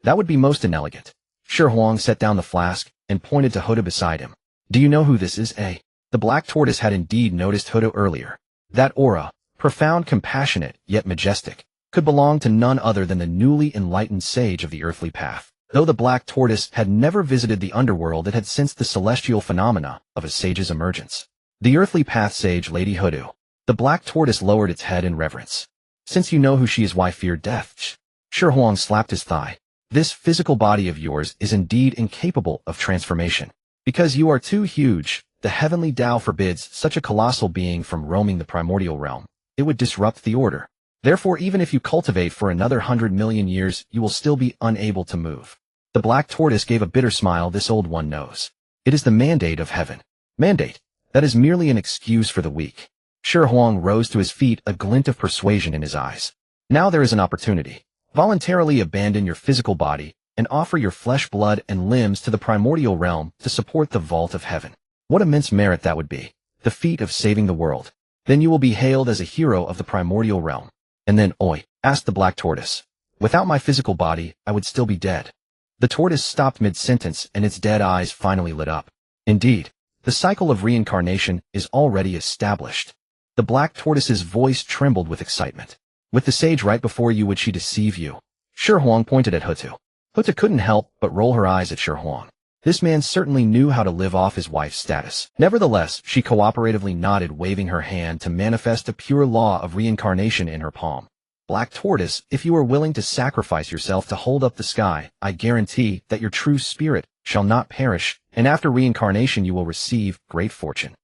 That would be most inelegant." Shi Huang set down the flask and pointed to Hutu beside him. "Do you know who this is, eh?" The black tortoise had indeed noticed Hutu earlier. That aura, profound, compassionate, yet majestic, could belong to none other than the newly enlightened sage of the earthly path. Though the black tortoise had never visited the underworld, it had sensed the celestial phenomena of a sage's emergence. The earthly path sage, Lady Hutu. The black tortoise lowered its head in reverence. "Since you know who she is, why fear death?" Shi Huang slapped his thigh. "This physical body of yours is indeed incapable of transformation. Because you are too huge, the heavenly Tao forbids such a colossal being from roaming the primordial realm. It would disrupt the order. Therefore, even if you cultivate for another 100 million years, you will still be unable to move." The black tortoise gave a bitter smile. "This old one knows. It is the mandate of heaven." "Mandate? That is merely an excuse for the weak." Shi Huang rose to his feet, a glint of persuasion in his eyes. "Now there is an opportunity. Voluntarily abandon your physical body and offer your flesh, blood, and limbs to the primordial realm to support the vault of heaven. What immense merit that would be. The feat of saving the world. Then you will be hailed as a hero of the primordial realm." "And then, oi?" asked the black tortoise. "Without my physical body, I would still be dead." The tortoise stopped mid-sentence, and its dead eyes finally lit up. "Indeed, the cycle of reincarnation is already established." The black tortoise's voice trembled with excitement. "With the sage right before you, would she deceive you?" Shi Huang pointed at Hutu. Hutu couldn't help but roll her eyes at Shi Huang. This man certainly knew how to live off his wife's status. Nevertheless, she cooperatively nodded, waving her hand to manifest a pure law of reincarnation in her palm. "Black tortoise, if you are willing to sacrifice yourself to hold up the sky, I guarantee that your true spirit shall not perish, and after reincarnation you will receive great fortune."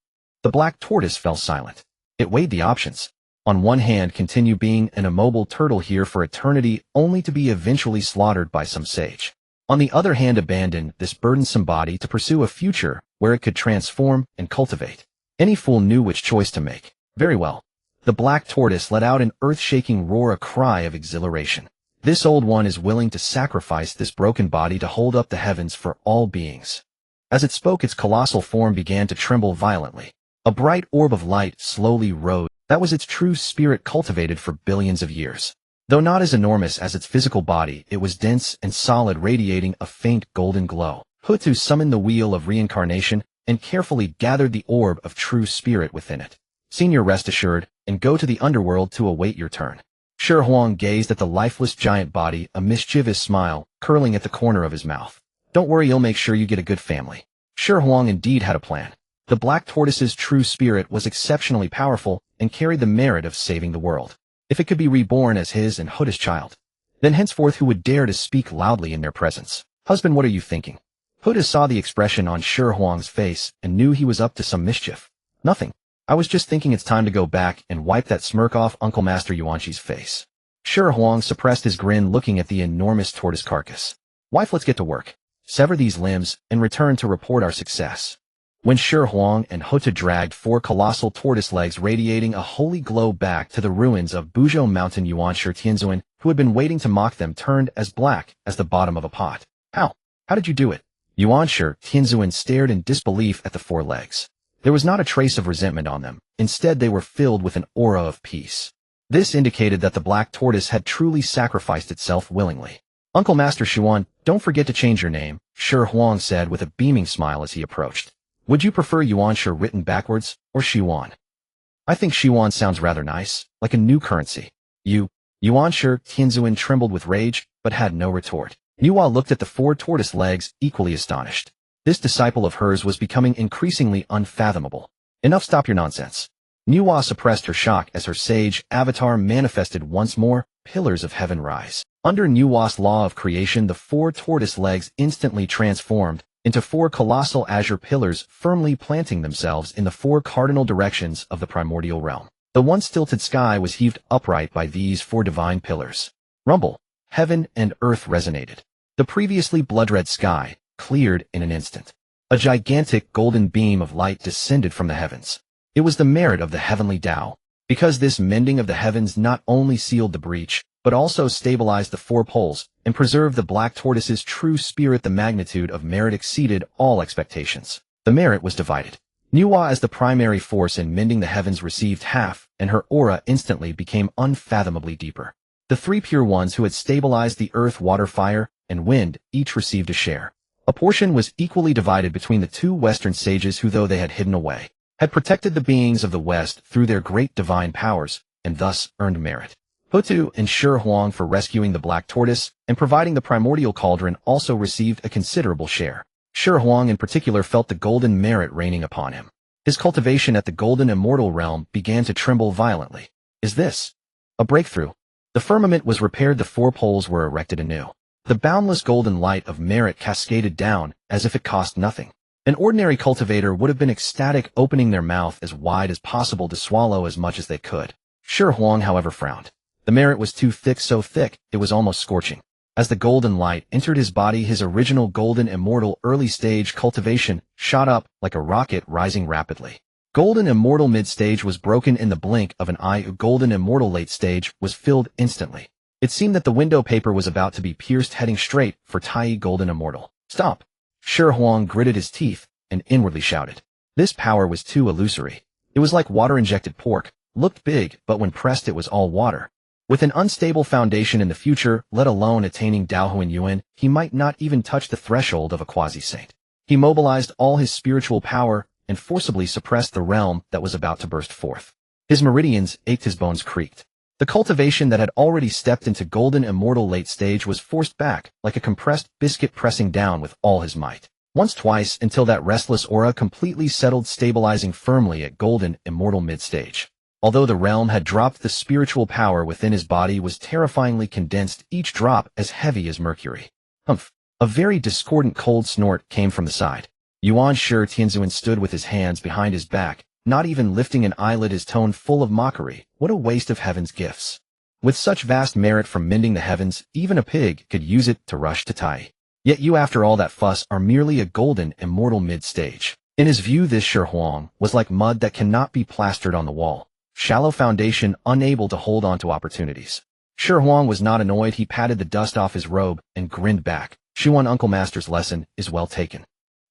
The black tortoise fell silent. It weighed the options. On one hand, continue being an immobile turtle here for eternity, only to be eventually slaughtered by some sage. On the other hand, abandon this burdensome body to pursue a future where it could transform and cultivate. Any fool knew which choice to make. Very well. The black tortoise let out an earth-shaking roar, a cry of exhilaration. This old one is willing to sacrifice this broken body to hold up the heavens for all beings. As it spoke, its colossal form began to tremble violently. A bright orb of light slowly rose. That was its true spirit, cultivated for billions of years. Though not as enormous as its physical body, it was dense and solid, radiating a faint golden glow. Hutu summoned the wheel of reincarnation and carefully gathered the orb of true spirit within it. "Senior, rest assured, and go to the underworld to await your turn." Shi Huang gazed at the lifeless giant body, a mischievous smile curling at the corner of his mouth. "Don't worry, you'll make sure you get a good family." Shi Huang indeed had a plan. The black tortoise's true spirit was exceptionally powerful and carried the merit of saving the world. If it could be reborn as his and Hutu's child, then henceforth who would dare to speak loudly in their presence? "Husband, what are you thinking?" Hutu saw the expression on Shi Huang's face and knew he was up to some mischief. "Nothing. I was just thinking it's time to go back and wipe that smirk off Uncle Master Yuanqi's face." Shi Huang suppressed his grin, looking at the enormous tortoise carcass. "Wife, let's get to work. Sever these limbs and return to report our success." When Shi Huang and Hutu dragged 4 colossal tortoise legs radiating a holy glow back to the ruins of Buzhou Mountain, Yuanshi Tianzuan, who had been waiting to mock them, turned as black as the bottom of a pot. How did you do it?" Yuanshi, Tianzuan stared in disbelief at the four legs. There was not a trace of resentment on them. Instead, they were filled with an aura of peace. This indicated that the black tortoise had truly sacrificed itself willingly. Uncle Master Xuan, don't forget to change your name, Shi Huang said with a beaming smile as he approached. Would you prefer Yuanshi written backwards, or Xuan? I think Xuan sounds rather nice, like a new currency. Yuanshi, Tianzuan trembled with rage, but had no retort. Nuwa looked at the four tortoise legs, equally astonished. This disciple of hers was becoming increasingly unfathomable. Enough, stop your nonsense. Nuwa suppressed her shock as her sage avatar manifested once more, pillars of heaven rise. Under Nuwa's law of creation, the four tortoise legs instantly transformed into four colossal azure pillars firmly planting themselves in the four cardinal directions of the primordial realm. The once tilted sky was heaved upright by these four divine pillars. Rumble. Heaven and earth resonated. The previously blood-red sky cleared in an instant. A gigantic golden beam of light descended from the heavens. It was the merit of the heavenly Tao, because this mending of the heavens not only sealed the breach, but also stabilized the four poles and preserved the black tortoise's true spirit. The magnitude of merit exceeded all expectations. The merit was divided. Nuwa, as the primary force in mending the heavens, received half, and her aura instantly became unfathomably deeper. The three pure ones who had stabilized the earth, water, fire, and wind each received a share. A portion was equally divided between the two western sages who, though they had hidden away, had protected the beings of the west through their great divine powers, and thus earned merit. Hutu and Shi Huang, for rescuing the black tortoise and providing the primordial cauldron, also received a considerable share. Shi Huang in particular felt the golden merit raining upon him. His cultivation at the golden immortal realm began to tremble violently. Is this a breakthrough? The firmament was repaired, the four poles were erected anew. The boundless golden light of merit cascaded down as if it cost nothing. An ordinary cultivator would have been ecstatic, opening their mouth as wide as possible to swallow as much as they could. Shi Huang, however, frowned. The merit was too thick, so thick it was almost scorching. As the golden light entered his body, his original golden immortal early stage cultivation shot up like a rocket, rising rapidly. Golden immortal mid-stage was broken in the blink of an eye. Golden immortal late stage was filled instantly. It seemed that the window paper was about to be pierced, heading straight for Tai golden immortal. Stop! Shi Huang gritted his teeth and inwardly shouted. This power was too illusory. It was like water-injected pork, looked big, but when pressed it was all water. With an unstable foundation in the future, let alone attaining Daohuan Yuan, he might not even touch the threshold of a quasi-saint. He mobilized all his spiritual power and forcibly suppressed the realm that was about to burst forth. His meridians ached, his bones creaked. The cultivation that had already stepped into golden immortal late stage was forced back, like a compressed biscuit, pressing down with all his might. Once, twice, until that restless aura completely settled, stabilizing firmly at golden immortal mid-stage. Although the realm had dropped, the spiritual power within his body was terrifyingly condensed, each drop as heavy as mercury. Humph! A very discordant cold snort came from the side. Yuanshi Tianzuan stood with his hands behind his back, not even lifting an eyelid, his tone full of mockery. What a waste of heaven's gifts. With such vast merit from mending the heavens, even a pig could use it to rush to Tai. Yet you, after all that fuss, are merely a golden immortal mid-stage. In his view, this Shi Huang was like mud that cannot be plastered on the wall. Shallow foundation, unable to hold on to opportunities. Shi Huang was not annoyed. He patted the dust off his robe and grinned back. Xuan, Uncle Master's lesson is well taken.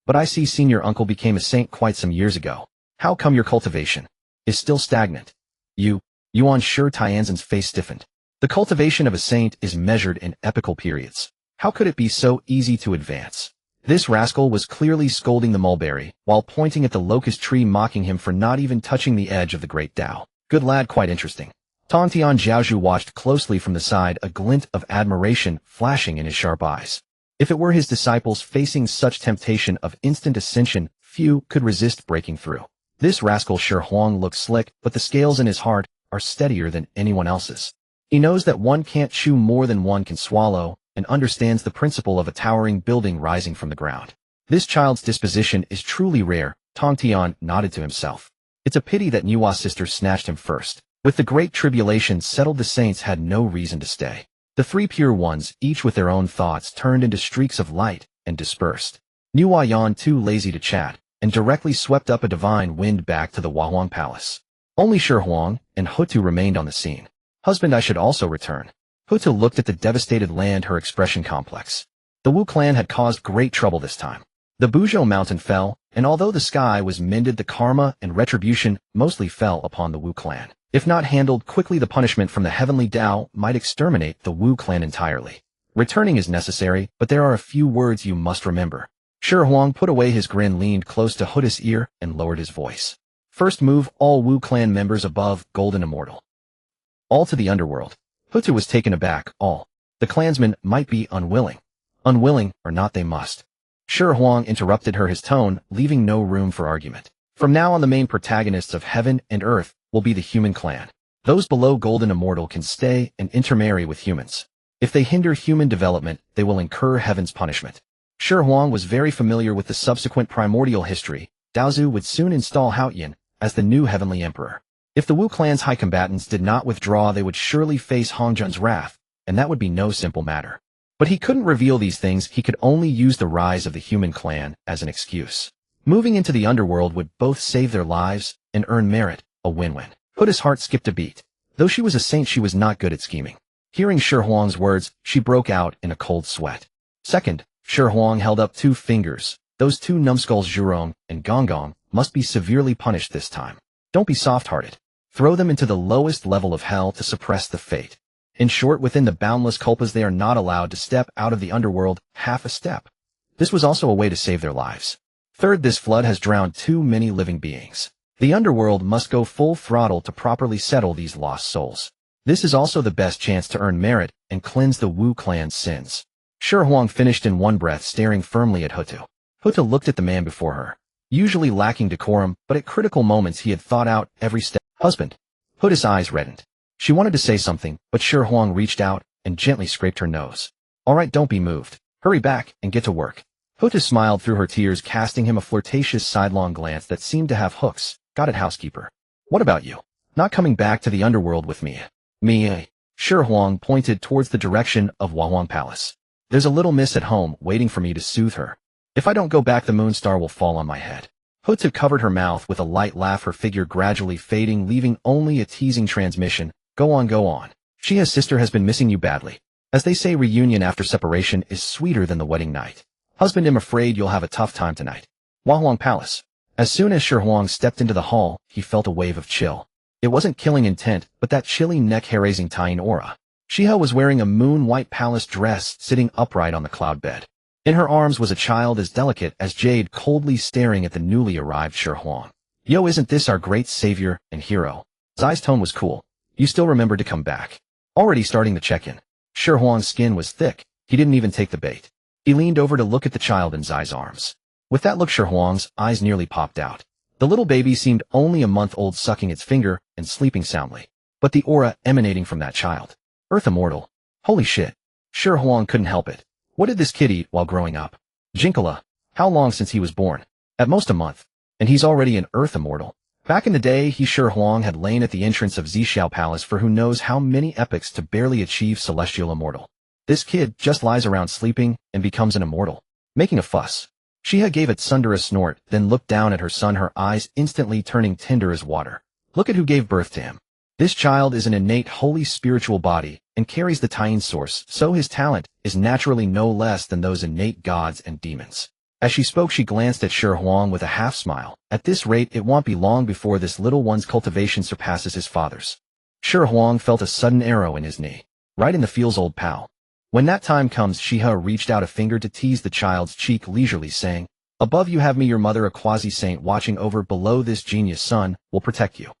But I see senior uncle became a saint quite some years ago. How come your cultivation is still stagnant? Yuanshi Tianzan's face stiffened. The cultivation of a saint is measured in epochal periods. How could it be so easy to advance? This rascal was clearly scolding the mulberry, while pointing at the locust tree, mocking him for not even touching the edge of the great Tao. Good lad, quite interesting. Tongtian Jiaozhu watched closely from the side, a glint of admiration flashing in his sharp eyes. If it were his disciples facing such temptation of instant ascension, few could resist breaking through. This rascal Shi Huang looks slick, but the scales in his heart are steadier than anyone else's. He knows that one can't chew more than one can swallow, and understands the principle of a towering building rising from the ground. This child's disposition is truly rare. Tongtian nodded to himself. It's a pity that Nuwa's sister snatched him first. With the great tribulation settled, the saints had no reason to stay. The three pure ones, each with their own thoughts, turned into streaks of light and dispersed. Nuwa yawned, too lazy to chat, and directly swept up a divine wind back to the Wahuang Palace. Only Shi Huang and Hutu remained on the scene. Husband, I should also return. Hutu looked at the devastated land, her expression complex. The Wu clan had caused great trouble this time. The Buzhou mountain fell, and although the sky was mended, the karma and retribution mostly fell upon the Wu clan. If not handled quickly, the punishment from the heavenly Tao might exterminate the Wu clan entirely. Returning is necessary, but there are a few words you must remember. Shi Huang put away his grin, leaned close to Huda's ear, and lowered his voice. First move, all Wu clan members above Golden Immortal. All to the underworld. Hutu was taken aback. All. The clansmen might be unwilling. Unwilling or not, they must. Shi Huang interrupted her, his tone leaving no room for argument. From now on, the main protagonists of heaven and earth will be the human clan. Those below Golden Immortal can stay and intermarry with humans. If they hinder human development, they will incur heaven's punishment. Shi Huang was very familiar with the subsequent primordial history. Daozu would soon install Haoyan as the new heavenly emperor. If the Wu clan's high combatants did not withdraw, they would surely face Hongjun's wrath, and that would be no simple matter. But he couldn't reveal these things. He could only use the rise of the human clan as an excuse. Moving into the underworld would both save their lives and earn merit, a win-win. Huda's heart skipped a beat. Though she was a saint, she was not good at scheming. Hearing Shi Huang's words, she broke out in a cold sweat. Second, Shi Huang held up 2 fingers. Those 2 numbskulls, Zhurong and Gonggong, must be severely punished this time. Don't be soft-hearted. Throw them into the lowest level of hell to suppress the fate. In short, within the boundless culpas, they are not allowed to step out of the underworld half a step. This was also a way to save their lives. Third, this flood has drowned too many living beings. The underworld must go full throttle to properly settle these lost souls. This is also the best chance to earn merit and cleanse the Wu clan's sins. Shi Huang finished in one breath, staring firmly at Hutu. Hutu looked at the man before her. Usually lacking decorum, but at critical moments he had thought out every step. Husband. Hutu's eyes reddened. She wanted to say something, but Shi Huang reached out and gently scraped her nose. All right, don't be moved. Hurry back and get to work. Hutu smiled through her tears, casting him a flirtatious sidelong glance that seemed to have hooks. Got it, housekeeper. What about you? Not coming back to the underworld with me? Me? Shi Huang pointed towards the direction of Huang Palace. There's a little miss at home waiting for me to soothe her. If I don't go back, the moon star will fall on my head. Hutu covered her mouth with a light laugh, her figure gradually fading, leaving only a teasing transmission. Go on, go on. Xihe's sister has been missing you badly. As they say, reunion after separation is sweeter than the wedding night. Husband, I'm afraid you'll have a tough time tonight. Huang Palace. As soon as Shi Huang stepped into the hall, he felt a wave of chill. It wasn't killing intent, but that chilly neck-hair-raising tying aura. Xihe was wearing a moon-white palace dress, sitting upright on the cloud bed. In her arms was a child as delicate as jade, coldly staring at the newly arrived Shi Huang. Yo, isn't this our great savior and hero? Zai's tone was cool. You still remember to come back. Already starting the check-in. Shi Huang's skin was thick. He didn't even take the bait. He leaned over to look at the child in Zai's arms. With that look, Shi Huang's eyes nearly popped out. The little baby seemed only a month old, sucking its finger and sleeping soundly. But the aura emanating from that child. Earth Immortal. Holy shit. Shi Huang couldn't help it. What did this kid eat while growing up? Jinkala. How long since he was born? At most a month. And he's already an Earth Immortal. Back in the day, Shi Huang had lain at the entrance of Xiao Palace for who knows how many epochs to barely achieve Celestial Immortal. This kid just lies around sleeping and becomes an immortal. Making a fuss. Xihe gave a thunderous snort, then looked down at her son, her eyes instantly turning tender as water. Look at who gave birth to him. This child is an innate holy spiritual body and carries the Tying source, so his talent is naturally no less than those innate gods and demons. As she spoke, she glanced at Shi Huang with a half-smile. At this rate, it won't be long before this little one's cultivation surpasses his father's. Shi Huang felt a sudden arrow in his knee. Right in the feels, old pal. When that time comes, Xihe reached out a finger to tease the child's cheek leisurely, saying, Above you have me, your mother, a quasi-saint watching over. Below, this genius son will protect you.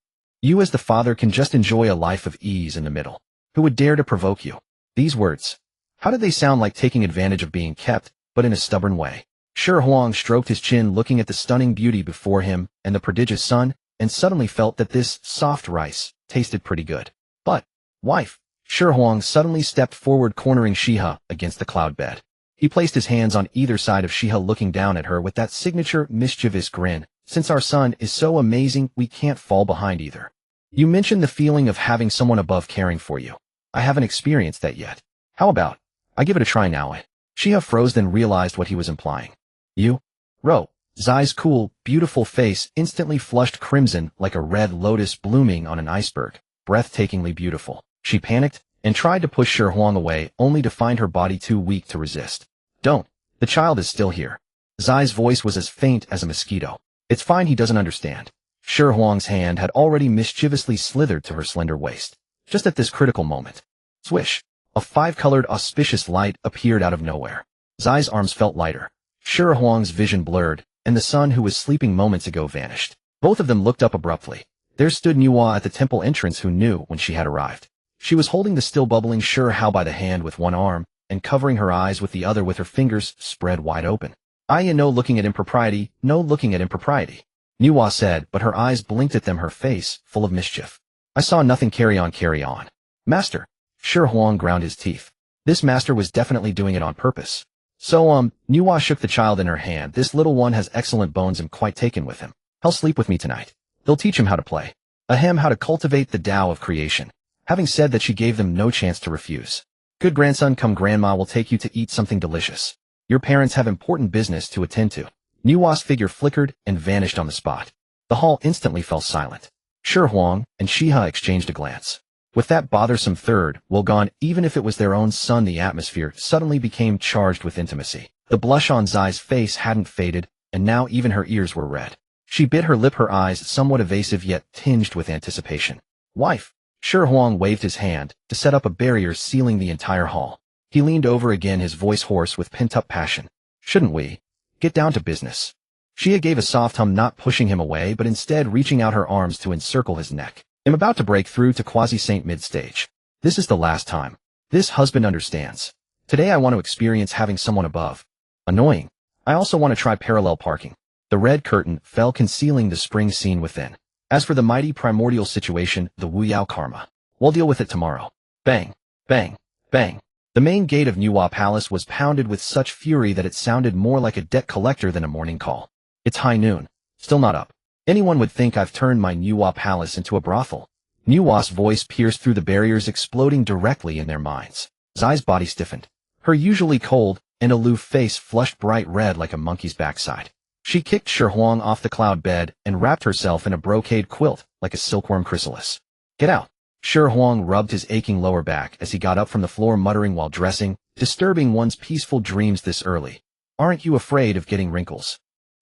You as the father can just enjoy a life of ease in the middle. Who would dare to provoke you? These words. How did they sound like taking advantage of being kept, but in a stubborn way? Shi Huang stroked his chin, looking at the stunning beauty before him and the prodigious son, and suddenly felt that this soft rice tasted pretty good. But, wife. Shi Huang suddenly stepped forward, cornering Xihe against the cloud bed. He placed his hands on either side of Xihe, looking down at her with that signature mischievous grin. Since our son is so amazing, we can't fall behind either. You mentioned the feeling of having someone above caring for you. I haven't experienced that yet. How about I give it a try now? Xihe froze, then realized what he was implying. You? Ro. Zai's cool, beautiful face instantly flushed crimson like a red lotus blooming on an iceberg. Breathtakingly beautiful. She panicked and tried to push Shi Huang away, only to find her body too weak to resist. Don't. The child is still here. Zai's voice was as faint as a mosquito. It's fine, he doesn't understand. Shi Huang's hand had already mischievously slithered to her slender waist. Just at this critical moment. Swish. A five-colored auspicious light appeared out of nowhere. Zai's arms felt lighter. Shi Huang's vision blurred, and the son who was sleeping moments ago vanished. Both of them looked up abruptly. There stood Nuwa at the temple entrance, who knew when she had arrived. She was holding the still bubbling Shi Hao by the hand with one arm, and covering her eyes with the other with her fingers spread wide open. No looking at impropriety, no looking at impropriety. Nuwa said, but her eyes blinked at them, her face full of mischief. I saw nothing, carry on, carry on. Master. Shi Huang ground his teeth. This master was definitely doing it on purpose. So, Nuwa shook the child in her hand. This little one has excellent bones. I'm quite taken with him. He'll sleep with me tonight. They'll teach him how to play. How to cultivate the Tao of creation. Having said that, she gave them no chance to refuse. Good grandson, come, grandma will take you to eat something delicious. Your parents have important business to attend to. Nuwa's figure flickered and vanished on the spot. The hall instantly fell silent. Shi Huang and Xihe exchanged a glance. With that bothersome third will gone, even if it was their own son, the atmosphere suddenly became charged with intimacy. The blush on Zai's face hadn't faded, and now even her ears were red. She bit her lip, her eyes somewhat evasive yet tinged with anticipation. Wife. Shi Huang waved his hand to set up a barrier sealing the entire hall. He leaned over again, his voice hoarse with pent-up passion. Shouldn't we get down to business? Xihe gave a soft hum, not pushing him away but instead reaching out her arms to encircle his neck. I'm about to break through to quasi-saint mid-stage. This is the last time. This husband understands. Today I want to experience having someone above. Annoying. I also want to try parallel parking. The red curtain fell, concealing the spring scene within. As for the mighty primordial situation, the Wu Yao karma, we'll deal with it tomorrow. Bang, bang, bang. The main gate of Nuwa Palace was pounded with such fury that it sounded more like a debt collector than a morning call. It's high noon. Still not up. Anyone would think I've turned my Nuwa Palace into a brothel. Nuwa's voice pierced through the barriers, exploding directly in their minds. Zai's body stiffened. Her usually cold and aloof face flushed bright red like a monkey's backside. She kicked Shi Huang off the cloud bed and wrapped herself in a brocade quilt like a silkworm chrysalis. Get out. Shi Huang rubbed his aching lower back as he got up from the floor, muttering while dressing, disturbing one's peaceful dreams this early. Aren't you afraid of getting wrinkles?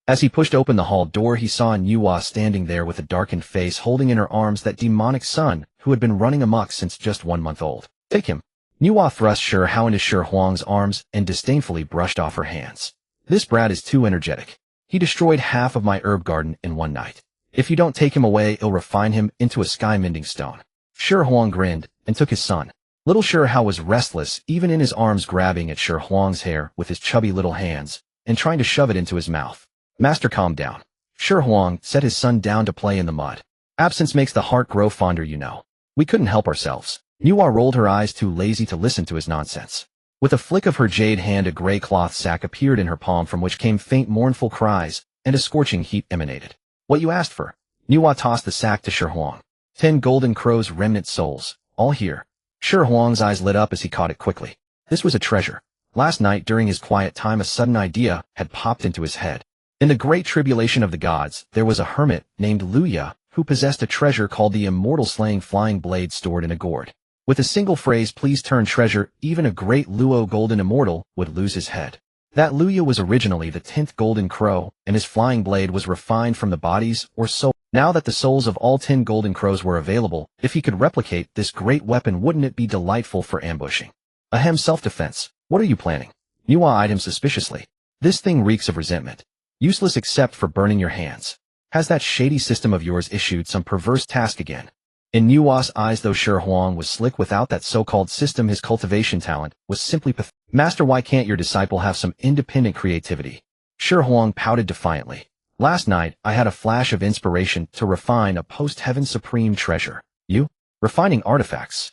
As he pushed open the hall door, he saw Nuwa standing there with a darkened face, holding in her arms that demonic son who had been running amok since just 1 month old. Take him. Nuwa thrust Shi Hao into Shi Huang's arms and disdainfully brushed off her hands. This brat is too energetic. He destroyed half of my herb garden in one night. If you don't take him away, it'll refine him into a sky-mending stone. Shi Huang grinned and took his son. Little Shi Hao was restless, even in his arms, grabbing at Shi Huang's hair with his chubby little hands and trying to shove it into his mouth. Master, calm down. Shi Huang set his son down to play in the mud. Absence makes the heart grow fonder, you know. We couldn't help ourselves. Nuwa rolled her eyes, too lazy to listen to his nonsense. With a flick of her jade hand, a gray cloth sack appeared in her palm from which came faint mournful cries, and a scorching heat emanated. What you asked for. Nuwa tossed the sack to Shi Huang. 10 golden crows, remnant souls, all here. Shi Huang's eyes lit up as he caught it quickly. This was a treasure. Last night, during his quiet time, a sudden idea had popped into his head. In the great tribulation of the gods, there was a hermit named Luya who possessed a treasure called the immortal slaying flying blade stored in a gourd. With a single phrase, please turn treasure, even a great Luo golden immortal would lose his head. That Luya was originally the 10th golden crow, and his flying blade was refined from the bodies or soul. Now that the souls of all 10 golden crows were available, if he could replicate this great weapon, wouldn't it be delightful for ambushing? Self-defense. What are you planning? Nuwa eyed him suspiciously. This thing reeks of resentment. Useless except for burning your hands. Has that shady system of yours issued some perverse task again? In Nuwa's eyes, though Shi Huang was slick without that so-called system, his cultivation talent was simply pathetic. Master, why can't your disciple have some independent creativity? Shi Huang pouted defiantly. Last night, I had a flash of inspiration to refine a post-heaven supreme treasure. You? Refining artifacts?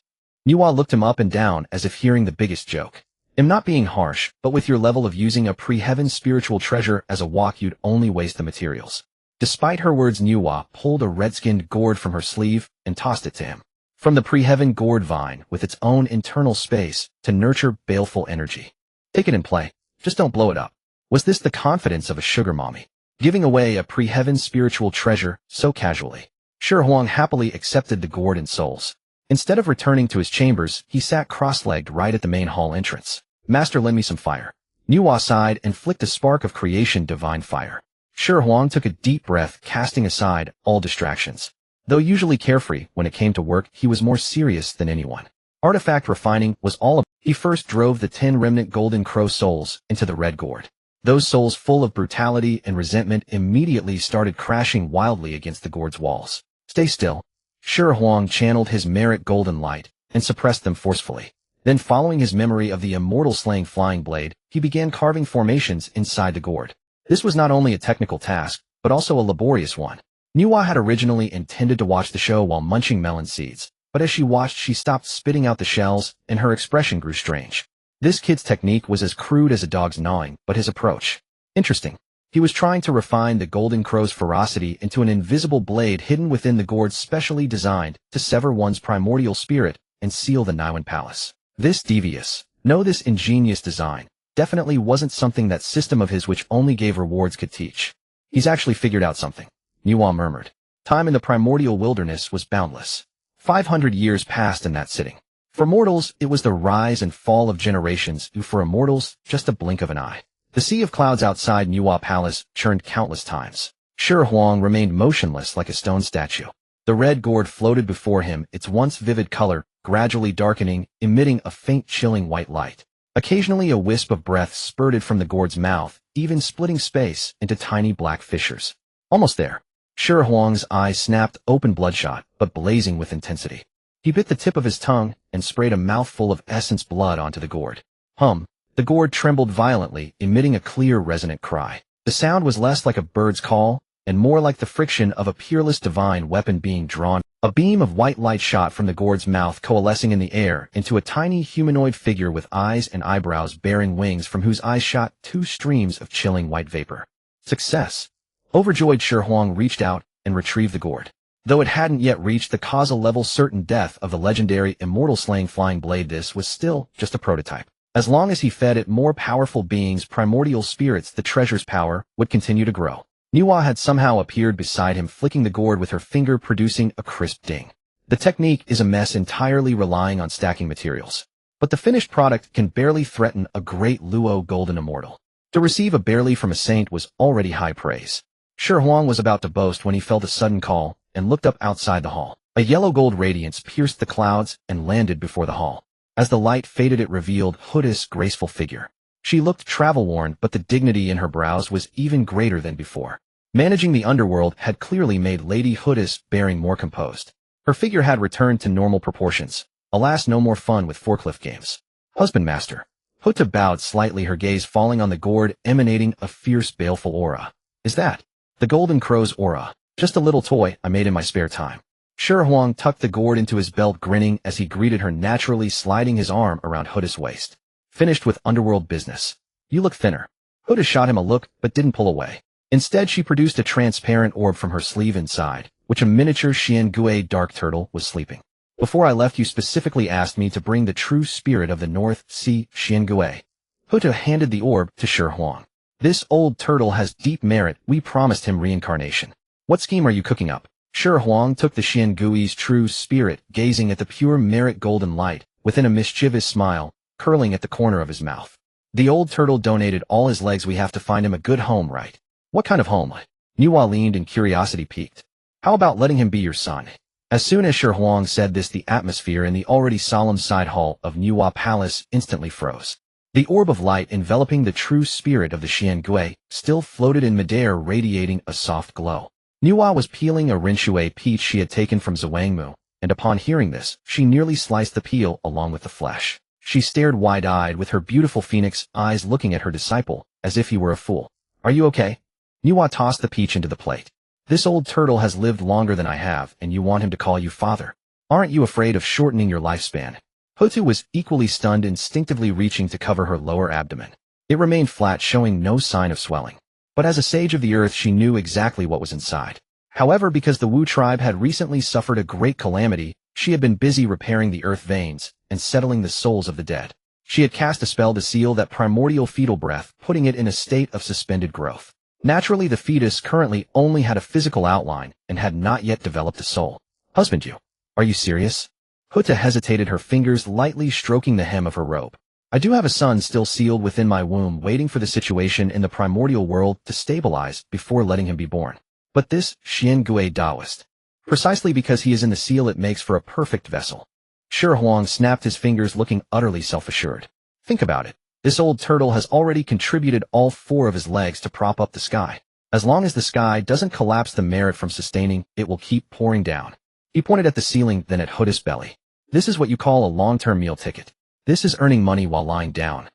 Nuwa looked him up and down as if hearing the biggest joke. I'm not being harsh, but with your level of using a pre-heaven spiritual treasure as a walk, you'd only waste the materials. Despite her words, Nuwa pulled a red-skinned gourd from her sleeve and tossed it to him. From the pre-heaven gourd vine, with its own internal space to nurture baleful energy. Take it and play. Just don't blow it up. Was this the confidence of a sugar mommy? Giving away a pre-heaven spiritual treasure so casually. Shi Huang happily accepted the gourd and souls. Instead of returning to his chambers, he sat cross-legged right at the main hall entrance. Master, lend me some fire. Nuwa sighed and flicked a spark of creation divine fire. Shi Huang took a deep breath, casting aside all distractions. Though usually carefree, when it came to work, he was more serious than anyone. Artifact refining was all of He first drove the 10 remnant golden crow souls into the red gourd. Those souls, full of brutality and resentment, immediately started crashing wildly against the gourd's walls. Stay still. Shi Huang channeled his merit golden light and suppressed them forcefully. Then, following his memory of the immortal slaying flying blade, he began carving formations inside the gourd. This was not only a technical task, but also a laborious one. Nuwa had originally intended to watch the show while munching melon seeds, but as she watched, she stopped spitting out the shells, and her expression grew strange. This kid's technique was as crude as a dog's gnawing, but his approach. Interesting. He was trying to refine the golden crow's ferocity into an invisible blade hidden within the gourd specially designed to sever one's primordial spirit and seal the Niwen palace. This this ingenious design, definitely wasn't something that system of his which only gave rewards could teach. He's actually figured out something, Nuwa murmured. Time in the primordial wilderness was boundless. 500 years passed in that sitting. For mortals, it was the rise and fall of generations, who for immortals, just a blink of an eye. The sea of clouds outside Nuwa Palace churned countless times. Shi Huang remained motionless like a stone statue. The red gourd floated before him, its once vivid color gradually darkening, emitting a faint chilling white light. Occasionally a wisp of breath spurted from the gourd's mouth, even splitting space into tiny black fissures. Almost there. Shi Huang's eyes snapped open, bloodshot, but blazing with intensity. He bit the tip of his tongue and sprayed a mouthful of essence blood onto the gourd. The gourd trembled violently, emitting a clear, resonant cry. The sound was less like a bird's call and more like the friction of a peerless divine weapon being drawn. A beam of white light shot from the gourd's mouth, coalescing in the air into a tiny humanoid figure with eyes and eyebrows bearing wings from whose eyes shot 2 streams of chilling white vapor. Success! Overjoyed, Shi Huang reached out and retrieved the gourd. Though it hadn't yet reached the causal level certain death of the legendary immortal slaying flying blade, this was still just a prototype. As long as he fed it more powerful beings, primordial spirits, the treasure's power would continue to grow. Nuwa had somehow appeared beside him, flicking the gourd with her finger, producing a crisp ding. The technique is a mess, entirely relying on stacking materials. But the finished product can barely threaten a great Luo golden immortal. To receive a barely from a saint was already high praise. Shi Huang was about to boast when he felt a sudden call and looked up outside the hall. A yellow-gold radiance pierced the clouds and landed before the hall. As the light faded, it revealed Huda's graceful figure. She looked travel-worn, but the dignity in her brows was even greater than before. Managing the underworld had clearly made Lady Huda's bearing more composed. Her figure had returned to normal proportions. Alas, no more fun with forklift games. Husbandmaster. Huda bowed slightly, her gaze falling on the gourd, emanating a fierce, baleful aura. Is that the golden crow's aura? Just a little toy I made in my spare time. Shi Huang tucked the gourd into his belt, grinning as he greeted her, naturally sliding his arm around Huda's waist. Finished with underworld business. You look thinner. Huda shot him a look, but didn't pull away. Instead, she produced a transparent orb from her sleeve inside, which a miniature Xiangui dark turtle was sleeping. Before I left, you specifically asked me to bring the true spirit of the North Sea, Xiangui. Huda handed the orb to Shi Huang. This old turtle has deep merit. We promised him reincarnation. What scheme are you cooking up? Shi Huang took the Xiangui's true spirit, gazing at the pure merit golden light, within a mischievous smile curling at the corner of his mouth. The old turtle donated all his legs. We have to find him a good home, right? What kind of home? Nuwa leaned and curiosity piqued. How about letting him be your son? As soon as Shi Huang said this, the atmosphere in the already solemn side hall of Nuwa Palace instantly froze. The orb of light enveloping the true spirit of the Xiangui still floated in midair, radiating a soft glow. Nuwa was peeling a Rinshue peach she had taken from Zhuangmu, and upon hearing this, she nearly sliced the peel along with the flesh. She stared wide-eyed with her beautiful phoenix eyes looking at her disciple, as if he were a fool. Are you okay? Nuwa tossed the peach into the plate. This old turtle has lived longer than I have, and you want him to call you father. Aren't you afraid of shortening your lifespan? Huda was equally stunned, instinctively reaching to cover her lower abdomen. It remained flat, showing no sign of swelling. But as a sage of the earth, she knew exactly what was inside. However, because the Wu tribe had recently suffered a great calamity, she had been busy repairing the earth veins and settling the souls of the dead. She had cast a spell to seal that primordial fetal breath, putting it in a state of suspended growth. Naturally, the fetus currently only had a physical outline and had not yet developed a soul. Husband, you? Are you serious? Huda hesitated, her fingers lightly stroking the hem of her robe. I do have a son still sealed within my womb waiting for the situation in the primordial world to stabilize before letting him be born. But this Xihe Taoist. Precisely because he is in the seal it makes for a perfect vessel. Shi Huang snapped his fingers looking utterly self-assured. Think about it. This old turtle has already contributed all 4 of his legs to prop up the sky. As long as the sky doesn't collapse the merit from sustaining, it will keep pouring down. He pointed at the ceiling, then at Hood's belly. This is what you call a long-term meal ticket. This is earning money while lying down.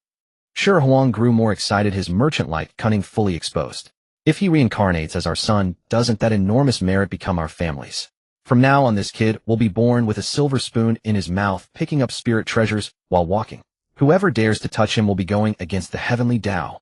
Shi Huang grew more excited, his merchant-like cunning fully exposed. If he reincarnates as our son, doesn't that enormous merit become our family's? From now on this kid will be born with a silver spoon in his mouth, picking up spirit treasures while walking. Whoever dares to touch him will be going against the heavenly Tao.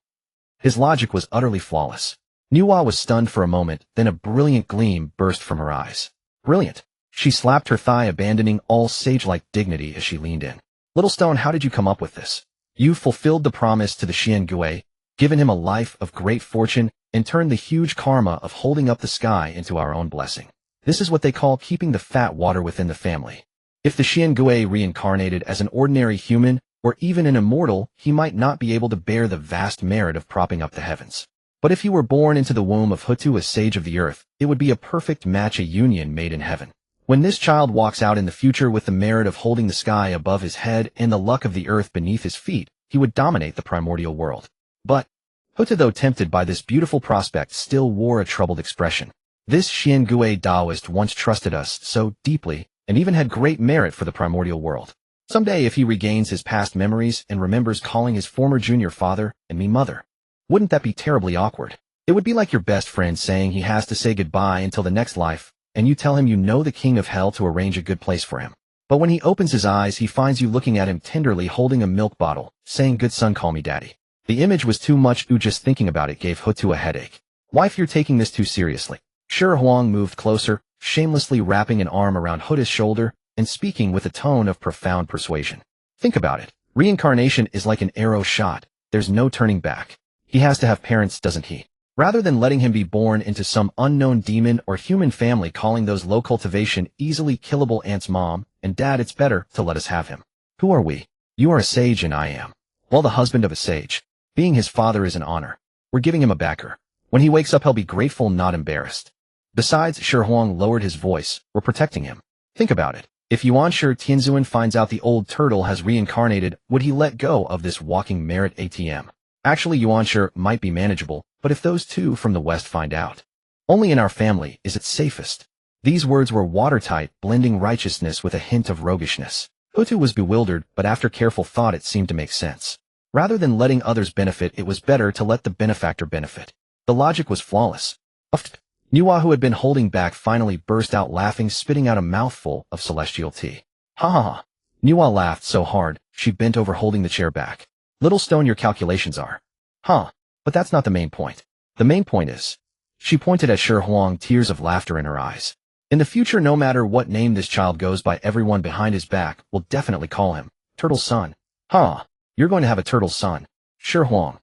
His logic was utterly flawless. Nuwa was stunned for a moment, then a brilliant gleam burst from her eyes. Brilliant. She slapped her thigh, abandoning all sage-like dignity as she leaned in. Little Stone, how did you come up with this? You fulfilled the promise to the Xihe, given him a life of great fortune, and turned the huge karma of holding up the sky into our own blessing. This is what they call keeping the fat water within the family. If the Xihe reincarnated as an ordinary human, or even an immortal, he might not be able to bear the vast merit of propping up the heavens. But if he were born into the womb of Hutu, a sage of the earth, it would be a perfect match, a union made in heaven. When this child walks out in the future with the merit of holding the sky above his head and the luck of the earth beneath his feet, he would dominate the primordial world. But Hutu, though tempted by this beautiful prospect, still wore a troubled expression. This Xihe Taoist once trusted us so deeply, and even had great merit for the primordial world. Someday, if he regains his past memories and remembers calling his former junior father and me mother, wouldn't that be terribly awkward? It would be like your best friend saying he has to say goodbye until the next life, and you tell him you know the king of hell to arrange a good place for him. But when he opens his eyes, he finds you looking at him tenderly holding a milk bottle, saying, "Good son, call me daddy." The image was too much, just thinking about it gave Hutu a headache. Wife, you're taking this too seriously. Shi Huang moved closer, shamelessly wrapping an arm around Hutu's shoulder and speaking with a tone of profound persuasion. Think about it. Reincarnation is like an arrow shot. There's no turning back. He has to have parents, doesn't he? Rather than letting him be born into some unknown demon or human family calling those low cultivation, easily killable ants mom and dad, it's better to let us have him. Who are we? You are a sage and I am, well, the husband of a sage. Being his father is an honor. We're giving him a backer. When he wakes up, he'll be grateful, not embarrassed. Besides, Shi Huang lowered his voice, we're protecting him. Think about it. If Yuanshi Tianzuan finds out the old turtle has reincarnated, would he let go of this walking merit ATM? Actually, Yuanshi might be manageable, but if those 2 from the west find out, only in our family is it safest. These words were watertight, blending righteousness with a hint of roguishness. Hutu was bewildered, but after careful thought it seemed to make sense. Rather than letting others benefit, it was better to let the benefactor benefit. The logic was flawless. Nuwa, who had been holding back, finally burst out laughing, spitting out a mouthful of celestial tea. Ha ha ha. Nuwa laughed so hard, she bent over holding the chair back. Little Stone, your calculations are. Huh. But that's not the main point. The main point is. She pointed at Shi Huang, tears of laughter in her eyes. In the future, no matter what name this child goes by, everyone behind his back will definitely call him Turtle's son. Huh. You're going to have a turtle's son. Shi Huang.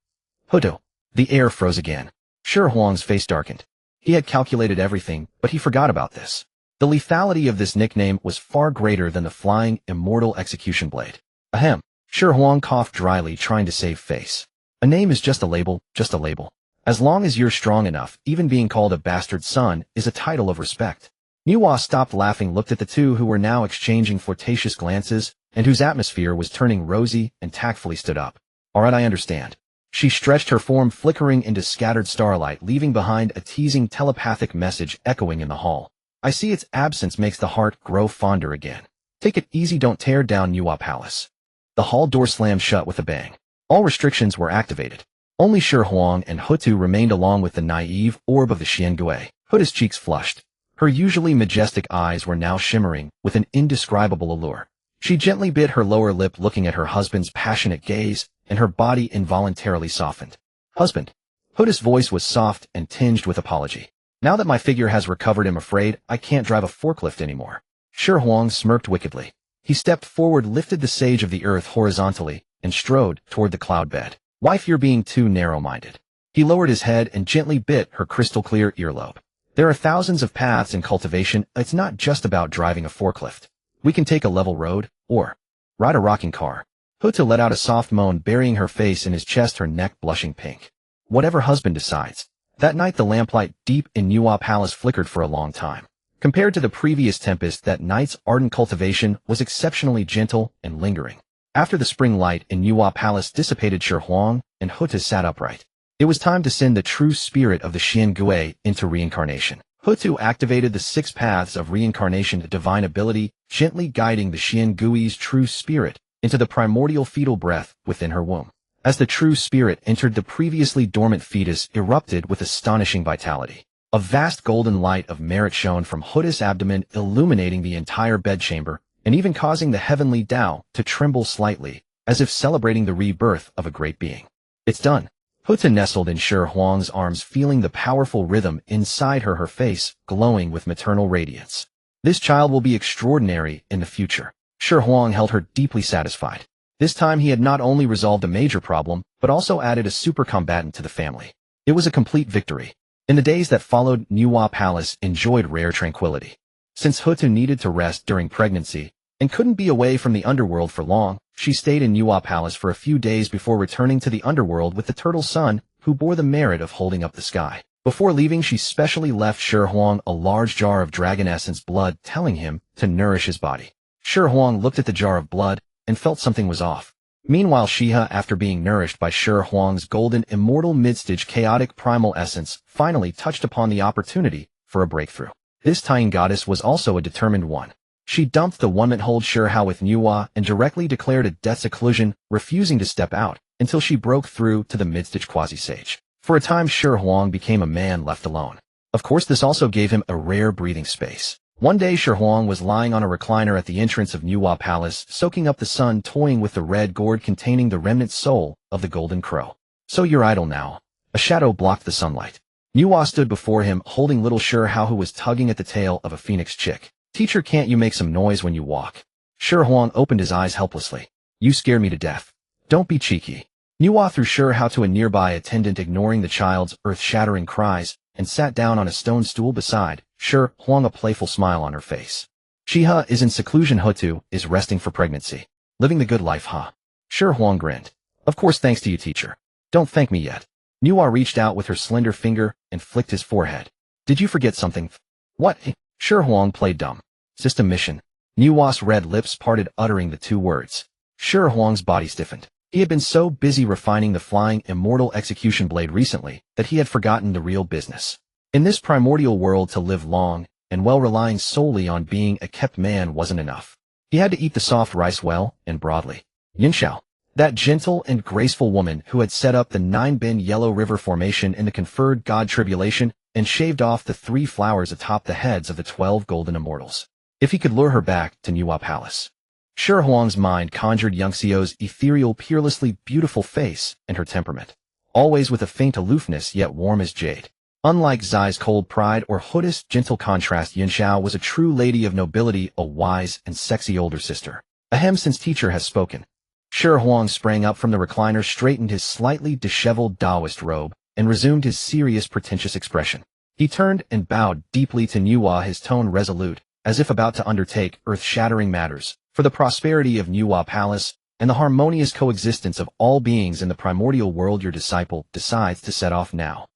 Hutu. The air froze again. Shi Huang's face darkened. He had calculated everything, but he forgot about this. The lethality of this nickname was far greater than the flying, immortal execution blade. Ahem. Shi Huang coughed dryly, trying to save face. A name is just a label, just a label. As long as you're strong enough, even being called a bastard son is a title of respect. Nuwa stopped laughing, looked at the 2 who were now exchanging flirtatious glances, and whose atmosphere was turning rosy, and tactfully stood up. All right, I understand. She stretched her form, flickering into scattered starlight, leaving behind a teasing telepathic message echoing in the hall. I see its absence makes the heart grow fonder again. Take it easy, don't tear down Nuwa Palace. The hall door slammed shut with a bang. All restrictions were activated. Only Shi Huang and Hutu remained along with the naive orb of the Xihe. Hutu's cheeks flushed. Her usually majestic eyes were now shimmering with an indescribable allure. She gently bit her lower lip, looking at her husband's passionate gaze, and her body involuntarily softened. Husband. Hutu's voice was soft and tinged with apology. Now that my figure has recovered, I'm afraid I can't drive a forklift anymore. Shi Huang smirked wickedly. He stepped forward, lifted the sage of the earth horizontally, and strode toward the cloud bed. Wife, you're being too narrow-minded. He lowered his head and gently bit her crystal-clear earlobe. There are thousands of paths in cultivation. It's not just about driving a forklift. We can take a level road, or ride a rocking car. Huta let out a soft moan, burying her face in his chest, her neck blushing pink. Whatever husband decides. That night the lamplight deep in Nuwa Palace flickered for a long time. Compared to the previous tempest, that night's ardent cultivation was exceptionally gentle and lingering. After the spring light in Nuwa Palace dissipated, Shi Huang and Huta sat upright. It was time to send the true spirit of the Xian Gui into reincarnation. Hutu activated the 6 paths of reincarnation, the divine ability, gently guiding the Xian Gui's true spirit into the primordial fetal breath within her womb. As the true spirit entered, the previously dormant fetus erupted with astonishing vitality. A vast golden light of merit shone from Huta's abdomen, illuminating the entire bedchamber, and even causing the heavenly Tao to tremble slightly, as if celebrating the rebirth of a great being. It's done. Huta nestled in Shi Huang's arms, feeling the powerful rhythm inside her face glowing with maternal radiance. This child will be extraordinary in the future. Shi Huang held her deeply satisfied. This time he had not only resolved a major problem, but also added a super combatant to the family. It was a complete victory. In the days that followed, Nuwa Palace enjoyed rare tranquility. Since Hutu needed to rest during pregnancy and couldn't be away from the underworld for long, she stayed in Nuwa Palace for a few days before returning to the underworld with the turtle son, who bore the merit of holding up the sky. Before leaving, she specially left Shi Huang a large jar of dragon essence blood, telling him to nourish his body. Shi Huang looked at the jar of blood and felt something was off. Meanwhile, Xihe, after being nourished by Shi Huang's golden immortal mid-stage chaotic primal essence, finally touched upon the opportunity for a breakthrough. This Tian goddess was also a determined one. She dumped the one-hold Xihe with Nuwa and directly declared a death seclusion, refusing to step out until she broke through to the mid-stage quasi-sage. For a time, Shi Huang became a man left alone. Of course, this also gave him a rare breathing space. One day, Shi Huang was lying on a recliner at the entrance of Nuwa Palace, soaking up the sun, toying with the red gourd containing the remnant soul of the golden crow. So you're idle now. A shadow blocked the sunlight. Nuwa stood before him, holding little Shi, who was tugging at the tail of a phoenix chick. Teacher, can't you make some noise when you walk? Shi Huang opened his eyes helplessly. You scare me to death. Don't be cheeky. Nuwa threw Shi to a nearby attendant, ignoring the child's earth-shattering cries, and sat down on a stone stool beside Shi Huang, a playful smile on her face. Xihe is in seclusion. Hutu is resting for pregnancy. Living the good life, huh? Shi Huang grinned. Of course, thanks to you, teacher. Don't thank me yet. Nuwa reached out with her slender finger and flicked his forehead. Did you forget something? What? Shi Huang played dumb. System mission. Nuwa's red lips parted, uttering the 2 words. Shi Huang's body stiffened. He had been so busy refining the flying immortal execution blade recently that he had forgotten the real business. In this primordial world, to live long and well, relying solely on being a kept man wasn't enough. He had to eat the soft rice well and broadly. Yinxiao, that gentle and graceful woman who had set up the 9-bend yellow river formation in the conferred god tribulation and shaved off the 3 flowers atop the heads of the 12 golden immortals. If he could lure her back to Nuwa Palace. Shi Huang's mind conjured Yunxio's ethereal, peerlessly beautiful face and her temperament, always with a faint aloofness yet warm as jade. Unlike Zai's cold pride or Huta's gentle contrast, Yinxiao was a true lady of nobility, a wise and sexy older sister. Ahem, since teacher has spoken. Shi Huang sprang up from the recliner, straightened his slightly disheveled Taoist robe, and resumed his serious, pretentious expression. He turned and bowed deeply to Nuwa, his tone resolute, as if about to undertake earth-shattering matters for the prosperity of Nuwa Palace and the harmonious coexistence of all beings in the primordial world. Your disciple decides to set off now.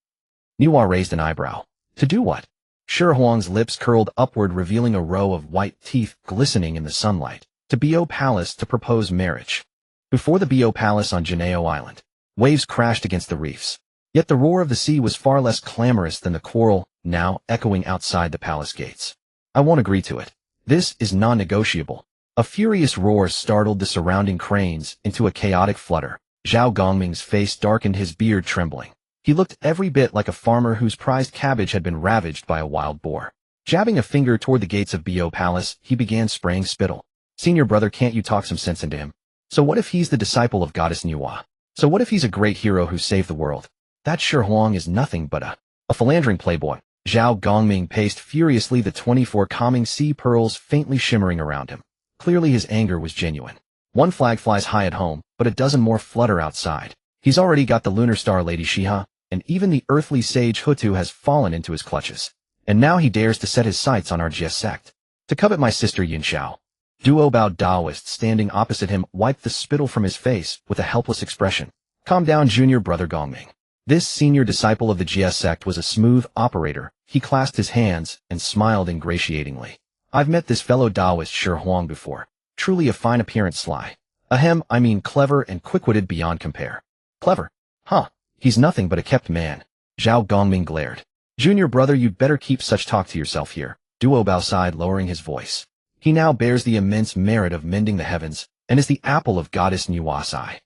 Nuwa raised an eyebrow. To do what? Shi Huang's lips curled upward, revealing a row of white teeth glistening in the sunlight. To Bo Palace to propose marriage. Before the Bo Palace on Janeo Island, waves crashed against the reefs. Yet the roar of the sea was far less clamorous than the quarrel, now echoing outside the palace gates. I won't agree to it. This is non-negotiable. A furious roar startled the surrounding cranes into a chaotic flutter. Zhao Gongming's face darkened, his beard trembling. He looked every bit like a farmer whose prized cabbage had been ravaged by a wild boar. Jabbing a finger toward the gates of Bo Palace, he began spraying spittle. Senior brother, can't you talk some sense into him? So what if he's the disciple of goddess Nuwa? So what if he's a great hero who saved the world? That Shi Huang is nothing but a philandering playboy. Zhao Gongming paced furiously, the 24 calming sea pearls faintly shimmering around him. Clearly his anger was genuine. One flag flies high at home, but a dozen more flutter outside. He's already got the lunar star lady Xihe, and even the earthly sage Hutu has fallen into his clutches. And now he dares to set his sights on our Jie sect. To covet my sister Yinxiao. Duo Bao Daoist standing opposite him wiped the spittle from his face with a helpless expression. Calm down, junior brother Gongming. This senior disciple of the GS sect was a smooth operator. He clasped his hands and smiled ingratiatingly. I've met this fellow Daoist Shi Huang before. Truly a fine appearance, sly. Ahem, I mean clever and quick-witted beyond compare. Clever? Huh. He's nothing but a kept man. Zhao Gongming glared. Junior brother, you'd better keep such talk to yourself here. Duo Bao sighed, lowering his voice. He now bears the immense merit of mending the heavens, and is the apple of goddess Nuwa's eye.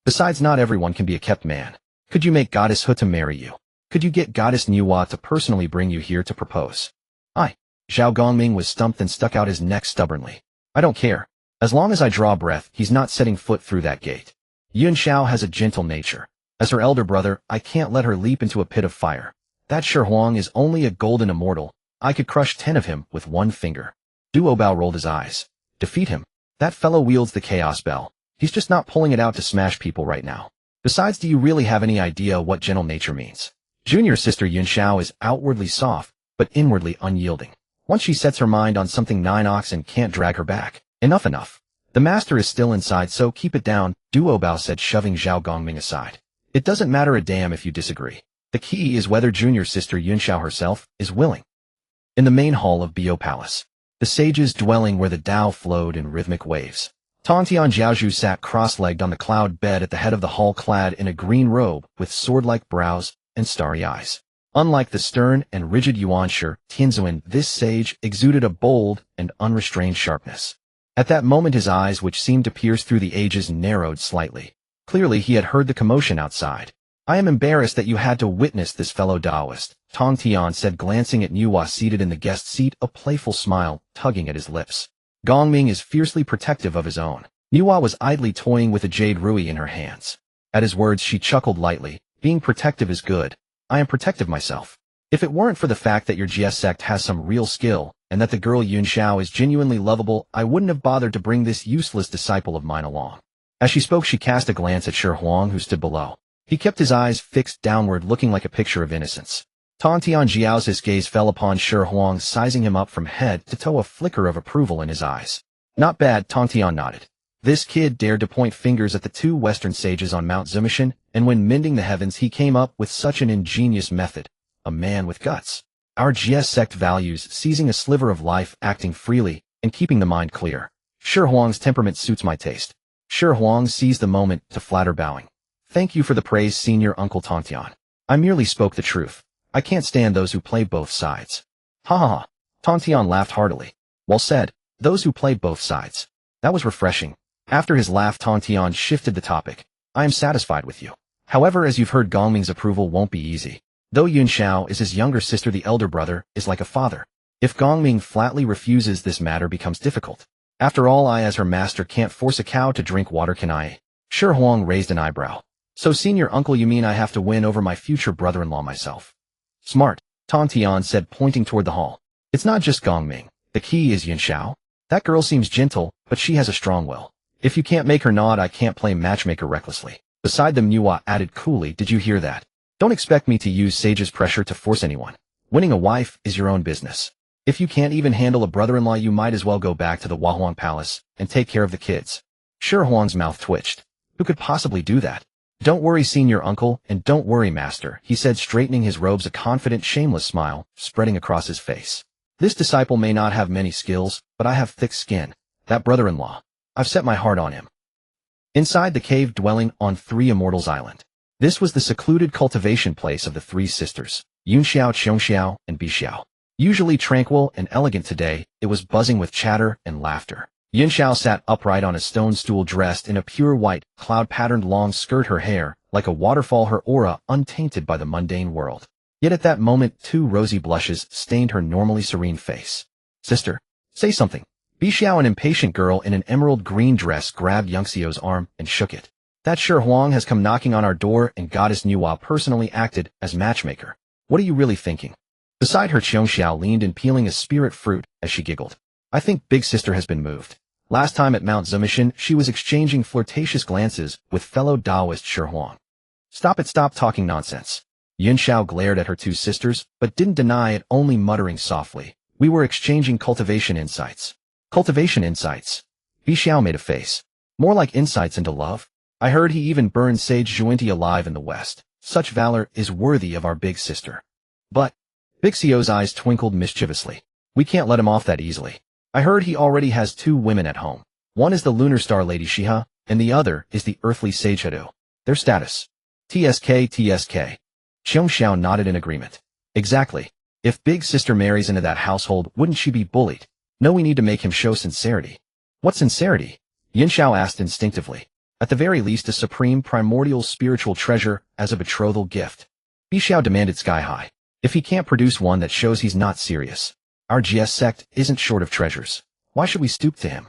Besides, not everyone can be a kept man. Could you make goddess Hu to marry you? Could you get goddess Nuwa to personally bring you here to propose? Zhao Gongming was stumped and stuck out his neck stubbornly. I don't care. As long as I draw breath, he's not setting foot through that gate. Yun Xiao has a gentle nature. As her elder brother, I can't let her leap into a pit of fire. That Shi Huang is only a golden immortal. I could crush 10 of him with one finger. Duo Bao rolled his eyes. Defeat him? That fellow wields the chaos bell. He's just not pulling it out to smash people right now. Besides, do you really have any idea what gentle nature means? Junior sister Yun Xiao is outwardly soft, but inwardly unyielding. Once she sets her mind on something, 9 oxen can't drag her back. Enough. The master is still inside, so keep it down, Duo Bao said, shoving Zhao Gongming aside. It doesn't matter a damn if you disagree. The key is whether junior sister Yun Xiao herself is willing. In the main hall of Bio Palace, the sage's dwelling where the Tao flowed in rhythmic waves, Tongtian Jiaozhu sat cross-legged on the cloud bed at the head of the hall, clad in a green robe with sword-like brows and starry eyes. Unlike the stern and rigid Yuanshi, Tianzuan, this sage exuded a bold and unrestrained sharpness. At that moment his eyes, which seemed to pierce through the ages, narrowed slightly. Clearly he had heard the commotion outside. I am embarrassed that you had to witness this, fellow Daoist, Tongtian said, glancing at Nuwa seated in the guest seat, a playful smile tugging at his lips. Gongming is fiercely protective of his own. Nuwa was idly toying with a jade rui in her hands. At his words she chuckled lightly. Being protective is good. I am protective myself. If it weren't for the fact that your GS sect has some real skill, and that the girl Yun Xiao is genuinely lovable, I wouldn't have bothered to bring this useless disciple of mine along. As she spoke she cast a glance at Shi Huang, who stood below. He kept his eyes fixed downward, looking like a picture of innocence. Tongtian Jiao's gaze fell upon Shi Huang, sizing him up from head to toe, a flicker of approval in his eyes. Not bad, Tongtian nodded. This kid dared to point fingers at the 2 Western sages on Mount Zumishan, and when mending the heavens he came up with such an ingenious method. A man with guts. Our GS sect values seizing a sliver of life, acting freely, and keeping the mind clear. Shi Huang's temperament suits my taste. Shi Huang seized the moment to flatter, bowing. Thank you for the praise, senior uncle Tongtian. I merely spoke the truth. I can't stand those who play both sides. Ha ha ha. Tongtian laughed heartily. Well said. Those who play both sides. That was refreshing. After his laugh Tongtian shifted the topic. I am satisfied with you. However, as you've heard, Gongming's approval won't be easy. Though Yun Xiao is his younger sister, the elder brother is like a father. If Gongming flatly refuses, this matter becomes difficult. After all, I as her master can't force a cow to drink water, can I? Shi Huang raised an eyebrow. So senior uncle, you mean I have to win over my future brother-in-law myself? Smart, Tongtian said, pointing toward the hall. It's not just Gongming. The key is Yun Xiao. That girl seems gentle, but she has a strong will. If you can't make her nod, I can't play matchmaker recklessly. Beside them, Nuwa added coolly, did you hear that? Don't expect me to use sage's pressure to force anyone. Winning a wife is your own business. If you can't even handle a brother-in-law, you might as well go back to the Wahuang Palace and take care of the kids. Shi Huang's mouth twitched. Who could possibly do that? Don't worry, senior uncle, and don't worry, master, he said, straightening his robes, a confident, shameless smile spreading across his face. This disciple may not have many skills, but I have thick skin. That brother-in-law. I've set my heart on him. Inside the cave dwelling on 3 Immortals Island. This was the secluded cultivation place of the 3 sisters, Yun Xiao, Qiong Xiao, and Bi Xiao. Usually tranquil and elegant, today, it was buzzing with chatter and laughter. Yun Xiao sat upright on a stone stool, dressed in a pure white, cloud-patterned long skirt, her hair, like a waterfall, her aura untainted by the mundane world. Yet at that moment 2 rosy blushes stained her normally serene face. Sister, say something. Bi Xiao, an impatient girl in an emerald green dress, grabbed Yunxiao's arm and shook it. That Shi Huang has come knocking on our door, and goddess Nuwa personally acted as matchmaker. What are you really thinking? Beside her, Qiong Xiao leaned in, peeling a spirit fruit as she giggled. I think big sister has been moved. Last time at Mount Zumishan, she was exchanging flirtatious glances with fellow Daoist Shi Huang. Stop it, stop talking nonsense. Yun Xiao glared at her 2 sisters, but didn't deny it, only muttering softly. We were exchanging cultivation insights. Cultivation insights. Bi Xiao made a face. More like insights into love. I heard he even burned Sage Zhuanti alive in the West. Such valor is worthy of our big sister. But, Big Xiao's eyes twinkled mischievously. We can't let him off that easily. I heard he already has 2 women at home. One is the Lunar Star Lady Xihe, and the other is the Earthly Sage Hedu. Their status. TSK. Xiong Xiao nodded in agreement. Exactly. If Big Sister marries into that household, wouldn't she be bullied? No, we need to make him show sincerity. What sincerity? Yin Xiao asked instinctively. At the very least, a supreme primordial spiritual treasure as a betrothal gift. Bi Xiao demanded sky high. If he can't produce one that shows he's not serious. Our GS sect isn't short of treasures. Why should we stoop to him?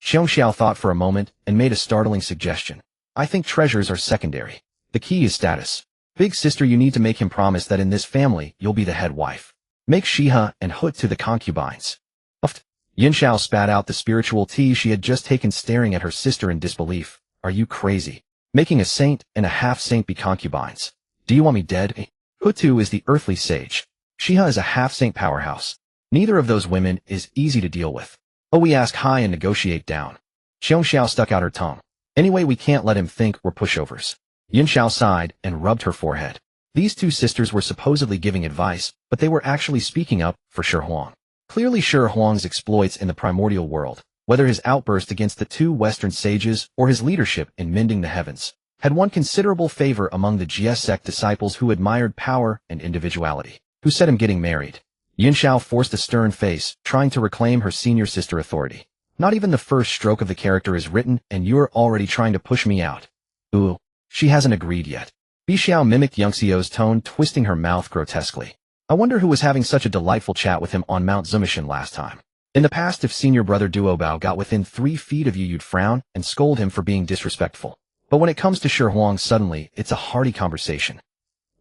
Xiong Xiao thought for a moment and made a startling suggestion. I think treasures are secondary. The key is status. Big sister, you need to make him promise that in this family you'll be the head wife. Make Xihe and Hut to the concubines. Uffed. Yin Xiao spat out the spiritual tea she had just taken, staring at her sister in disbelief. Are you crazy? Making a saint and a half-saint be concubines. Do you want me dead? Hutu is the earthly sage. Xihe is a half-saint powerhouse. Neither of those women is easy to deal with. Oh, we ask high and negotiate down. Xiong Xiao stuck out her tongue. Anyway, we can't let him think we're pushovers. Yin Xiao sighed and rubbed her forehead. These 2 sisters were supposedly giving advice, but they were actually speaking up for Shi Huang. Clearly Shi Huang's exploits in the Primordial World, whether his outburst against the 2 Western sages or his leadership in mending the heavens, had won considerable favor among the GS sect disciples who admired power and individuality. Who said him getting married? Yin Xiao forced a stern face, trying to reclaim her senior sister authority. Not even the first stroke of the character is written, and you're already trying to push me out. Ooh. She hasn't agreed yet. Bi Xiao mimicked Yang Xiao's tone, twisting her mouth grotesquely. I wonder who was having such a delightful chat with him on Mount Zumishan last time. In the past, if senior brother Duobao got within 3 feet of you, you'd frown and scold him for being disrespectful. But when it comes to Shi Huang, suddenly, it's a hearty conversation.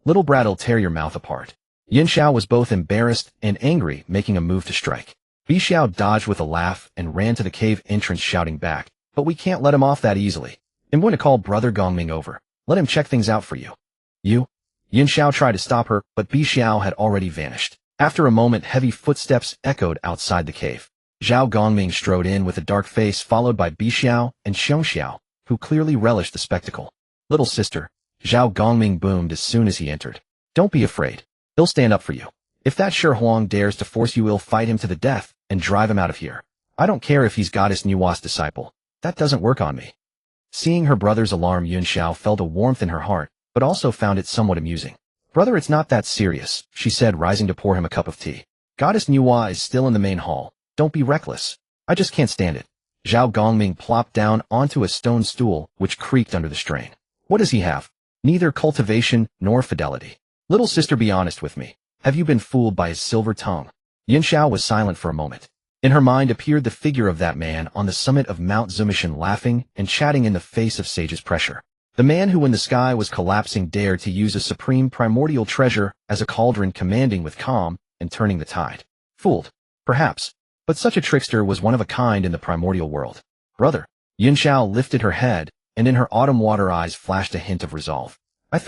Little brat'll tear your mouth apart. Yin Xiao was both embarrassed and angry, making a move to strike. Bi Xiao dodged with a laugh and ran to the cave entrance, shouting back, but we can't let him off that easily. I'm going to call Brother Gongming over. Let him check things out for you. You? Yin Xiao tried to stop her, but Bi Xiao had already vanished. After a moment, heavy footsteps echoed outside the cave. Zhao Gongming strode in with a dark face, followed by Bi Xiao and Xiong Xiao, who clearly relished the spectacle. Little sister, Zhao Gongming boomed as soon as he entered. Don't be afraid. He'll stand up for you. If that Shi Huang dares to force you, we'll fight him to the death and drive him out of here. I don't care if he's Goddess Nuwa's disciple. That doesn't work on me. Seeing her brother's alarm, Yin Xiao felt a warmth in her heart, but also found it somewhat amusing. Brother, it's not that serious, she said, rising to pour him a cup of tea. Goddess Nuwa is still in the main hall. Don't be reckless. I just can't stand it. Zhao Gongming plopped down onto a stone stool, which creaked under the strain. What does he have? Neither cultivation nor fidelity. Little sister, be honest with me. Have you been fooled by his silver tongue? Yin Xiao was silent for a moment. In her mind appeared the figure of that man on the summit of Mount Zumishan, laughing and chatting in the face of Sage's pressure. The man who, when the sky was collapsing, dared to use a supreme primordial treasure as a cauldron, commanding with calm and turning the tide. Fooled, perhaps, but such a trickster was one of a kind in the Primordial World. Brother. Yin Xiao lifted her head, and in her autumn water eyes flashed a hint of resolve. I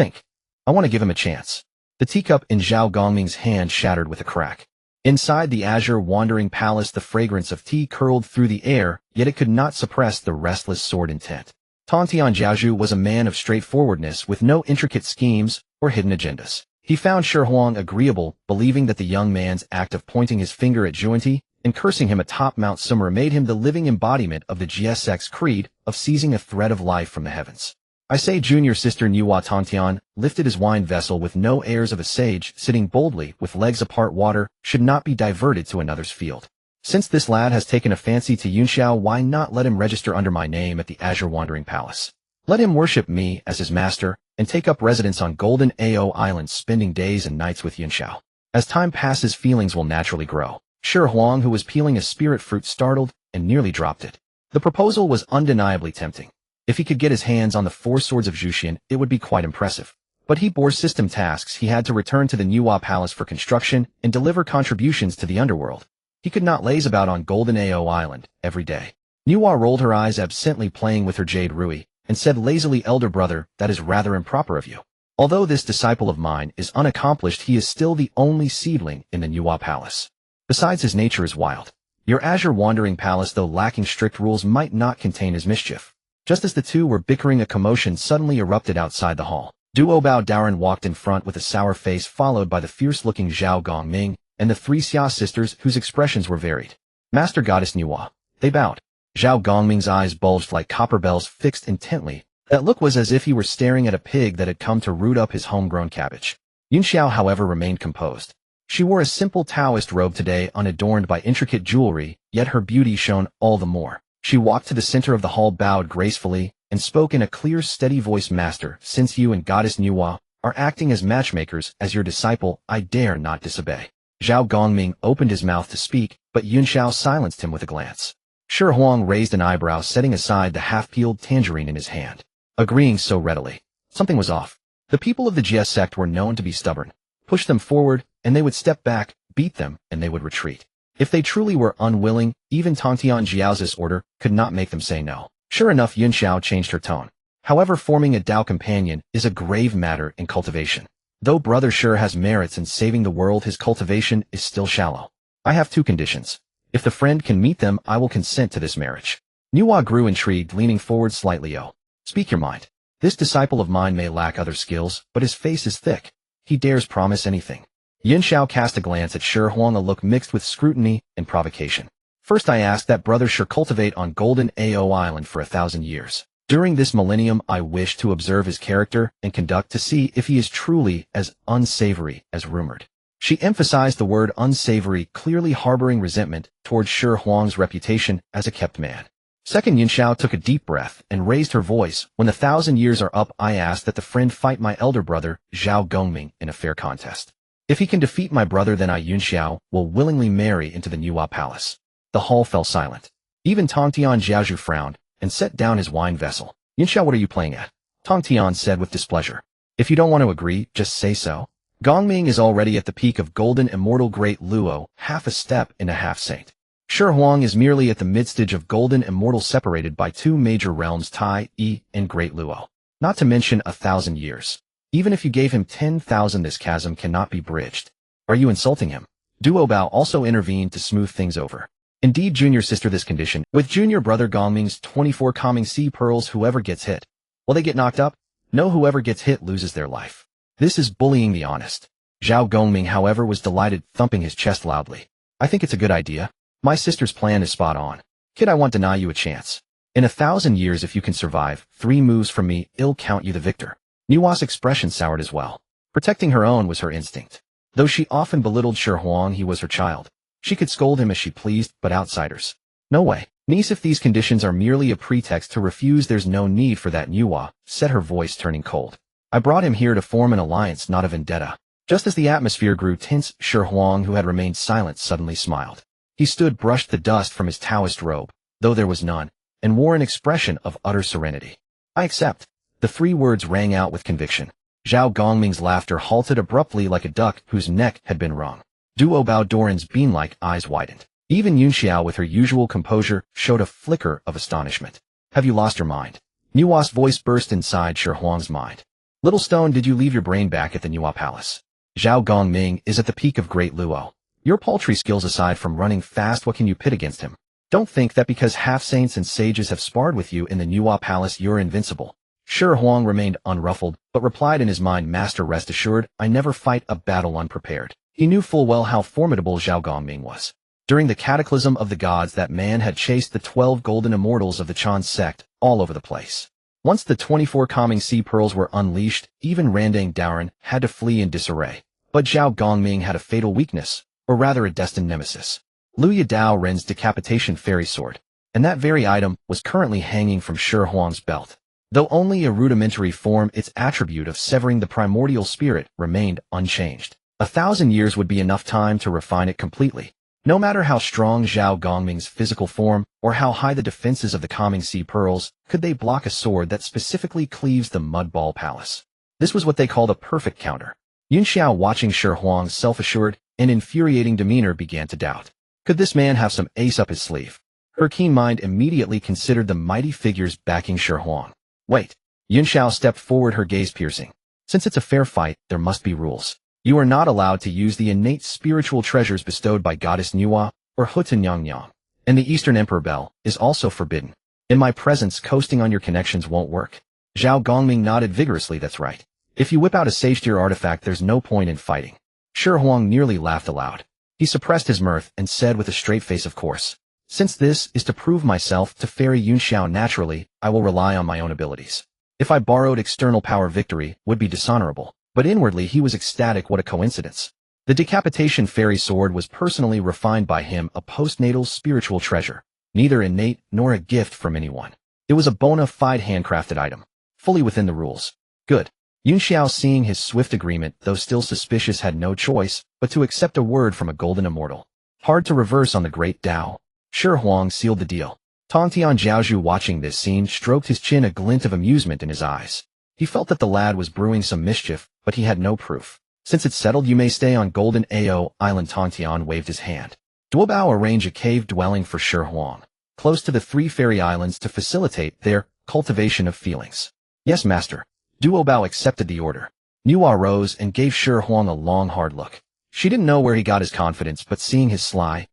want to give him a chance. The teacup in Zhao Gongming's hand shattered with a crack. Inside the azure wandering palace, the fragrance of tea curled through the air, yet it could not suppress the restless sword intent. Tantian Jiaozhu was a man of straightforwardness, with no intricate schemes or hidden agendas. He found Shi Huang agreeable, believing that the young man's act of pointing his finger at Zhuanti and cursing him atop Mount Sumer made him the living embodiment of the GSX creed of seizing a thread of life from the heavens. I say, junior sister Nuwa. Tantian lifted his wine vessel with no airs of a sage, sitting boldly with legs apart. Water should not be diverted to another's field. Since this lad has taken a fancy to Yin Xiao, why not let him register under my name at the Azure Wandering Palace? Let him worship me as his master and take up residence on Golden Ao Island, spending days and nights with Yin Xiao. As time passes, feelings will naturally grow. Shi Huang, who was peeling a spirit fruit, startled and nearly dropped it. The proposal was undeniably tempting. If he could get his hands on the 4 swords of Zhuxian, it would be quite impressive. But he bore system tasks. He had to return to the Nuwa Palace for construction and deliver contributions to the underworld. He could not laze about on Golden Ao Island every day. Nuwa rolled her eyes, absently playing with her jade rui, and said lazily, elder brother, that is rather improper of you. Although this disciple of mine is unaccomplished, he is still the only seedling in the Nuwa Palace. Besides, his nature is wild. Your azure wandering palace, though lacking strict rules, might not contain his mischief. Just as the two were bickering, a commotion suddenly erupted outside the hall. Duo Bao Daoren walked in front with a sour face, followed by the fierce-looking Zhao Gongming and the three Xia sisters, whose expressions were varied. Master Goddess Nuwa. They bowed. Zhao Gongming's eyes bulged like copper bells, fixed intently. That look was as if he were staring at a pig that had come to root up his homegrown cabbage. Yunxiao, however, remained composed. She wore a simple Taoist robe today, unadorned by intricate jewelry, yet her beauty shone all the more. She walked to the center of the hall, bowed gracefully, and spoke in a clear, steady voice. Master, since you and Goddess Nuwa are acting as matchmakers, as your disciple, I dare not disobey. Zhao Gongming opened his mouth to speak, but Yunxiao silenced him with a glance. Shi Huang raised an eyebrow, setting aside the half-peeled tangerine in his hand. Agreeing so readily. Something was off. The people of the Jie sect were known to be stubborn. Push them forward, and they would step back, beat them, and they would retreat. If they truly were unwilling, even Tongtian Jiao's order could not make them say no. Sure enough, Yunxiao changed her tone. However, forming a Dao companion is a grave matter in cultivation. Though Brother Shi has merits in saving the world, his cultivation is still shallow. I have two conditions. If the friend can meet them, I will consent to this marriage. Nuwa grew intrigued, leaning forward slightly. Oh, speak your mind. This disciple of mine may lack other skills, but his face is thick. He dares promise anything. Yunxiao cast a glance at Shi Huang, a look mixed with scrutiny and provocation. First, I asked that Brother Shi cultivate on Golden Ao Island for 1,000 years. During this millennium, I wish to observe his character and conduct to see if he is truly as unsavory as rumored. She emphasized the word unsavory, clearly harboring resentment towards Shi Huang's reputation as a kept man. Second, Yunxiao took a deep breath and raised her voice. When the 1,000 years are up, I ask that the friend fight my elder brother, Zhao Gongming, in a fair contest. If he can defeat my brother, then I, Yunxiao, will willingly marry into the Nuwa palace. The hall fell silent. Even Tongtian Jiaozhu frowned and set down his wine vessel. Yunxiao, what are you playing at? Tongtian said with displeasure. If you don't want to agree, just say so. Gongming is already at the peak of golden immortal great Luo, half a step in a half-saint. Shi Huang is merely at the midstage of golden immortal, separated by two major realms, Tai, Yi, and Great Luo. Not to mention 1,000 years. Even if you gave him 10,000, this chasm cannot be bridged. Are you insulting him? Duo Bao also intervened to smooth things over. Indeed, junior sister, this condition, with junior brother Gongming's 24 calming sea pearls, whoever gets hit, will they get knocked up? No, whoever gets hit loses their life. This is bullying the honest. Zhao Gongming, however, was delighted, thumping his chest loudly. I think it's a good idea. My sister's plan is spot on. Kid, I won't deny you a chance. In 1,000 years, if you can survive 3 moves from me, I'll count you the victor. Nuwa's expression soured as well. Protecting her own was her instinct. Though she often belittled Shi Huang, he was her child. She could scold him as she pleased, but outsiders. No way. Niece, if these conditions are merely a pretext to refuse, there's no need for that. Nuwa said, her voice turning cold. I brought him here to form an alliance, not a vendetta. Just as the atmosphere grew tense, Shi Huang, who had remained silent, suddenly smiled. He stood, brushed the dust from his Taoist robe, though there was none, and wore an expression of utter serenity. I accept. The 3 words rang out with conviction. Zhao Gongming's laughter halted abruptly like a duck whose neck had been wrung. Duo Bao Daoren's bean-like eyes widened. Even Yunxiao, with her usual composure, showed a flicker of astonishment. Have you lost your mind? Nuwa's voice burst inside Shi Huang's mind. Little stone, did you leave your brain back at the Nuwa palace? Zhao Gongming is at the peak of Great Luo. Your paltry skills aside from running fast, what can you pit against him? Don't think that because half-saints and sages have sparred with you in the Nuwa palace, you're invincible. Shi Huang remained unruffled, but replied in his mind, Master, rest assured, I never fight a battle unprepared. He knew full well how formidable Zhao Gongming was. During the cataclysm of the gods, that man had chased the 12 golden immortals of the Chan sect all over the place. Once the 24 calming sea pearls were unleashed, even Randang Daoren had to flee in disarray. But Zhao Gongming had a fatal weakness, or rather a destined nemesis. Luya Dao Ren's decapitation fairy sword, and that very item was currently hanging from Shi Huang's belt. Though only a rudimentary form, its attribute of severing the primordial spirit remained unchanged. 1,000 years would be enough time to refine it completely. No matter how strong Zhao Gongming's physical form, or how high the defenses of the calming sea pearls, could they block a sword that specifically cleaves the Mud Ball Palace? This was what they called a perfect counter. Yunxiao, watching Shi Huang's self-assured and infuriating demeanor, began to doubt. Could this man have some ace up his sleeve? Her keen mind immediately considered the mighty figures backing Shi Huang. Wait. Yunxiao stepped forward, her gaze piercing. Since it's a fair fight, there must be rules. You are not allowed to use the innate spiritual treasures bestowed by Goddess Nuwa or Hutan Yang Yang. And the Eastern Emperor Bell is also forbidden. In my presence, coasting on your connections won't work. Zhao Gongming nodded vigorously. That's right. If you whip out a sage-tier artifact, there's no point in fighting. Shi Huang nearly laughed aloud. He suppressed his mirth and said with a straight face, of course. Since this is to prove myself to Fairy Yunxiao naturally, I will rely on my own abilities. If I borrowed external power, victory would be dishonorable. But inwardly he was ecstatic. What a coincidence. The decapitation fairy sword was personally refined by him, a postnatal spiritual treasure. Neither innate nor a gift from anyone. It was a bona fide handcrafted item. Fully within the rules. Good. Yunxiao, seeing his swift agreement, though still suspicious, had no choice but to accept a word from a golden immortal. Hard to reverse on the great Dao. Shi Huang sealed the deal. Tongtian Zhaozhu, watching this scene, stroked his chin, a glint of amusement in his eyes. He felt that the lad was brewing some mischief, but he had no proof. Since it's settled, you may stay on Golden Ao Island. Tongtian waved his hand. Duobao arranged a cave dwelling for Shi Huang, close to the 3 fairy islands to facilitate their cultivation of feelings. Yes, master. Duobao accepted the order. Nuwa rose and gave Shi Huang a long, hard look. She didn't know where he got his confidence, but seeing his sly,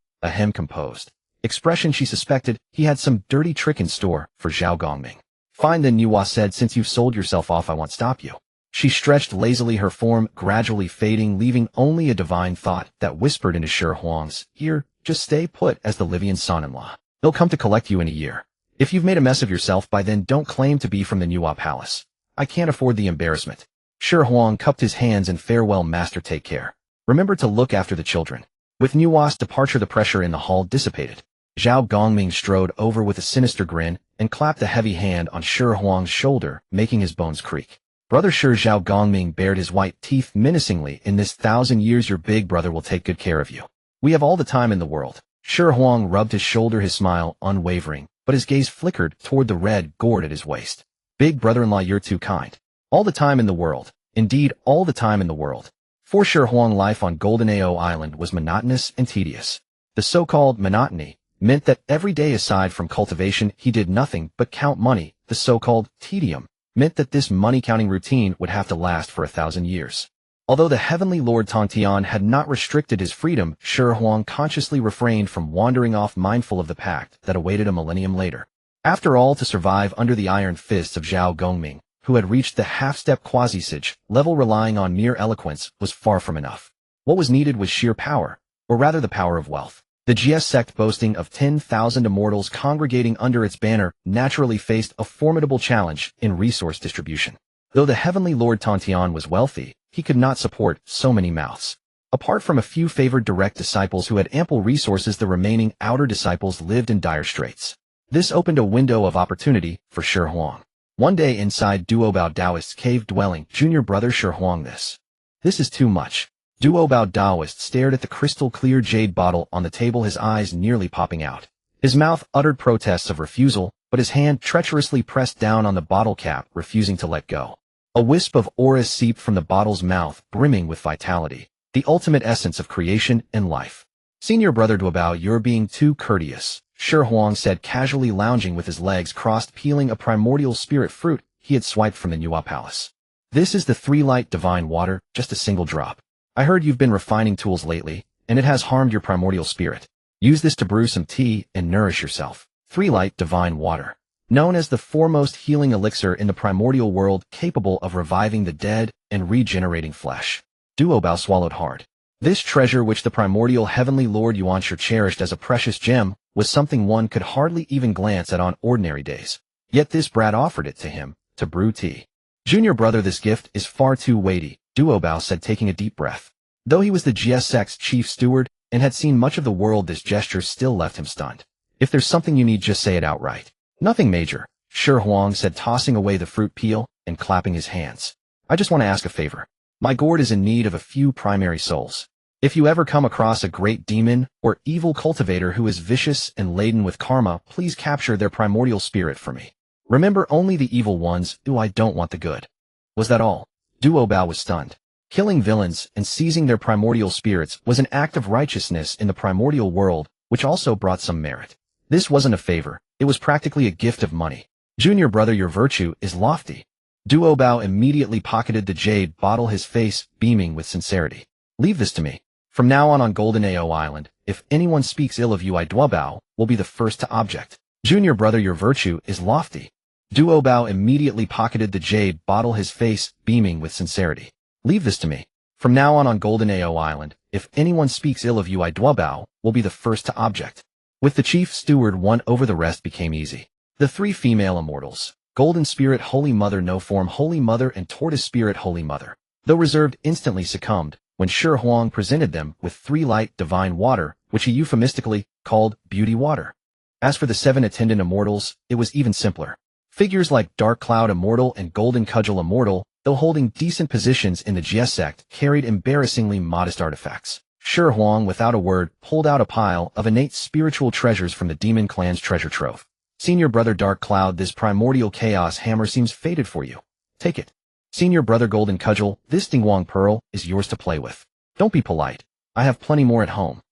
composed expression, she suspected he had some dirty trick in store for Zhao Gongming. Fine then, Nuwa said, since you've sold yourself off, I won't stop you. She stretched lazily, her form gradually fading, leaving only a divine thought that whispered into Shi Huang's ear, just stay put as the Livian son-in-law. They'll come to collect you in a year. If you've made a mess of yourself by then, don't claim to be from the Nuwa palace. I can't afford the embarrassment. Shi Huang cupped his hands in farewell. Master, take care. Remember to look after the children. With Nuwa's departure, the pressure in the hall dissipated. Zhao Gongming strode over with a sinister grin and clapped a heavy hand on Shi Huang's shoulder, making his bones creak. Brother Shi, Zhao Gongming bared his white teeth menacingly. In this 1,000 years, your big brother will take good care of you. We have all the time in the world. Shi Huang rubbed his shoulder, his smile unwavering, but his gaze flickered toward the red gourd at his waist. Big brother-in-law, you're too kind. All the time in the world. Indeed, all the time in the world. For Shi Huang, life on Golden Ao Island was monotonous and tedious. The so-called monotony meant that every day aside from cultivation he did nothing but count money. The so-called tedium meant that this money-counting routine would have to last for 1,000 years. Although the Heavenly Lord Tongtian had not restricted his freedom, Shi Huang consciously refrained from wandering off, mindful of the pact that awaited a millennium later. After all, to survive under the iron fists of Zhao Gongming, who had reached the half-step quasi-sage level, relying on mere eloquence was far from enough. What was needed was sheer power, or rather the power of wealth. The Xihe sect, boasting of 10,000 immortals congregating under its banner, naturally faced a formidable challenge in resource distribution. Though the Heavenly Lord Tongtian was wealthy, he could not support so many mouths. Apart from a few favored direct disciples who had ample resources, the remaining outer disciples lived in dire straits. This opened a window of opportunity for Shi Huang. One day inside Duobao Taoist's cave dwelling, junior brother Shi Huang, this is too much. Duobao Taoist stared at the crystal-clear jade bottle on the table, his eyes nearly popping out. His mouth uttered protests of refusal, but his hand treacherously pressed down on the bottle cap, refusing to let go. A wisp of aura seeped from the bottle's mouth, brimming with vitality, the ultimate essence of creation and life. Senior brother Duobao, you're being too courteous, Shi Huang said, casually lounging with his legs crossed, peeling a primordial spirit fruit he had swiped from the Nuwa palace. This is the 3-light divine water, just a single drop. I heard you've been refining tools lately, and it has harmed your primordial spirit. Use this to brew some tea and nourish yourself. 3-light divine water. Known as the foremost healing elixir in the primordial world, capable of reviving the dead and regenerating flesh. Duobao swallowed hard. This treasure, which the primordial Heavenly Lord Yuanshi cherished as a precious gem, was something one could hardly even glance at on ordinary days. Yet this brat offered it to him, to brew tea. Junior brother, this gift is far too weighty, Duobao said, taking a deep breath. Though he was the Xihe sect's chief steward and had seen much of the world, this gesture still left him stunned. If there's something you need, just say it outright. Nothing major, Shi Huang said, tossing away the fruit peel and clapping his hands. I just want to ask a favor. My gourd is in need of a few primary souls. If you ever come across a great demon or evil cultivator who is vicious and laden with karma, please capture their primordial spirit for me. Remember, only the evil ones. I don't want the good. Was that all? Duobao was stunned. Killing villains and seizing their primordial spirits was an act of righteousness in the primordial world, which also brought some merit. This wasn't a favor, it was practically a gift of money. Junior brother, your virtue is lofty. Duobao immediately pocketed the jade bottle, his face beaming with sincerity. Leave this to me. From now on Golden Ao Island, if anyone speaks ill of you, Duobao will be the first to object. Junior brother, your virtue is lofty. Duo Bao immediately pocketed the jade bottle, his face beaming with sincerity. Leave this to me. From now on Golden Ao Island, if anyone speaks ill of you, I Duo Bao will be the first to object. With the chief steward won over, the rest became easy. The three female immortals, Golden Spirit Holy Mother, No Form Holy Mother, and Tortoise Spirit Holy Mother, though reserved, instantly succumbed when Shi Huang presented them with 3 light divine water, which he euphemistically called beauty water. As for the 7 attendant immortals, it was even simpler. Figures like Dark Cloud Immortal and Golden Cudgel Immortal, though holding decent positions in the Xihe sect, carried embarrassingly modest artifacts. Shi Huang, without a word, pulled out a pile of innate spiritual treasures from the demon clan's treasure trove. Senior brother Dark Cloud, this primordial chaos hammer seems fated for you. Take it. Senior brother Golden Cudgel, this Dingwang pearl is yours to play with. Don't be polite. I have plenty more at home.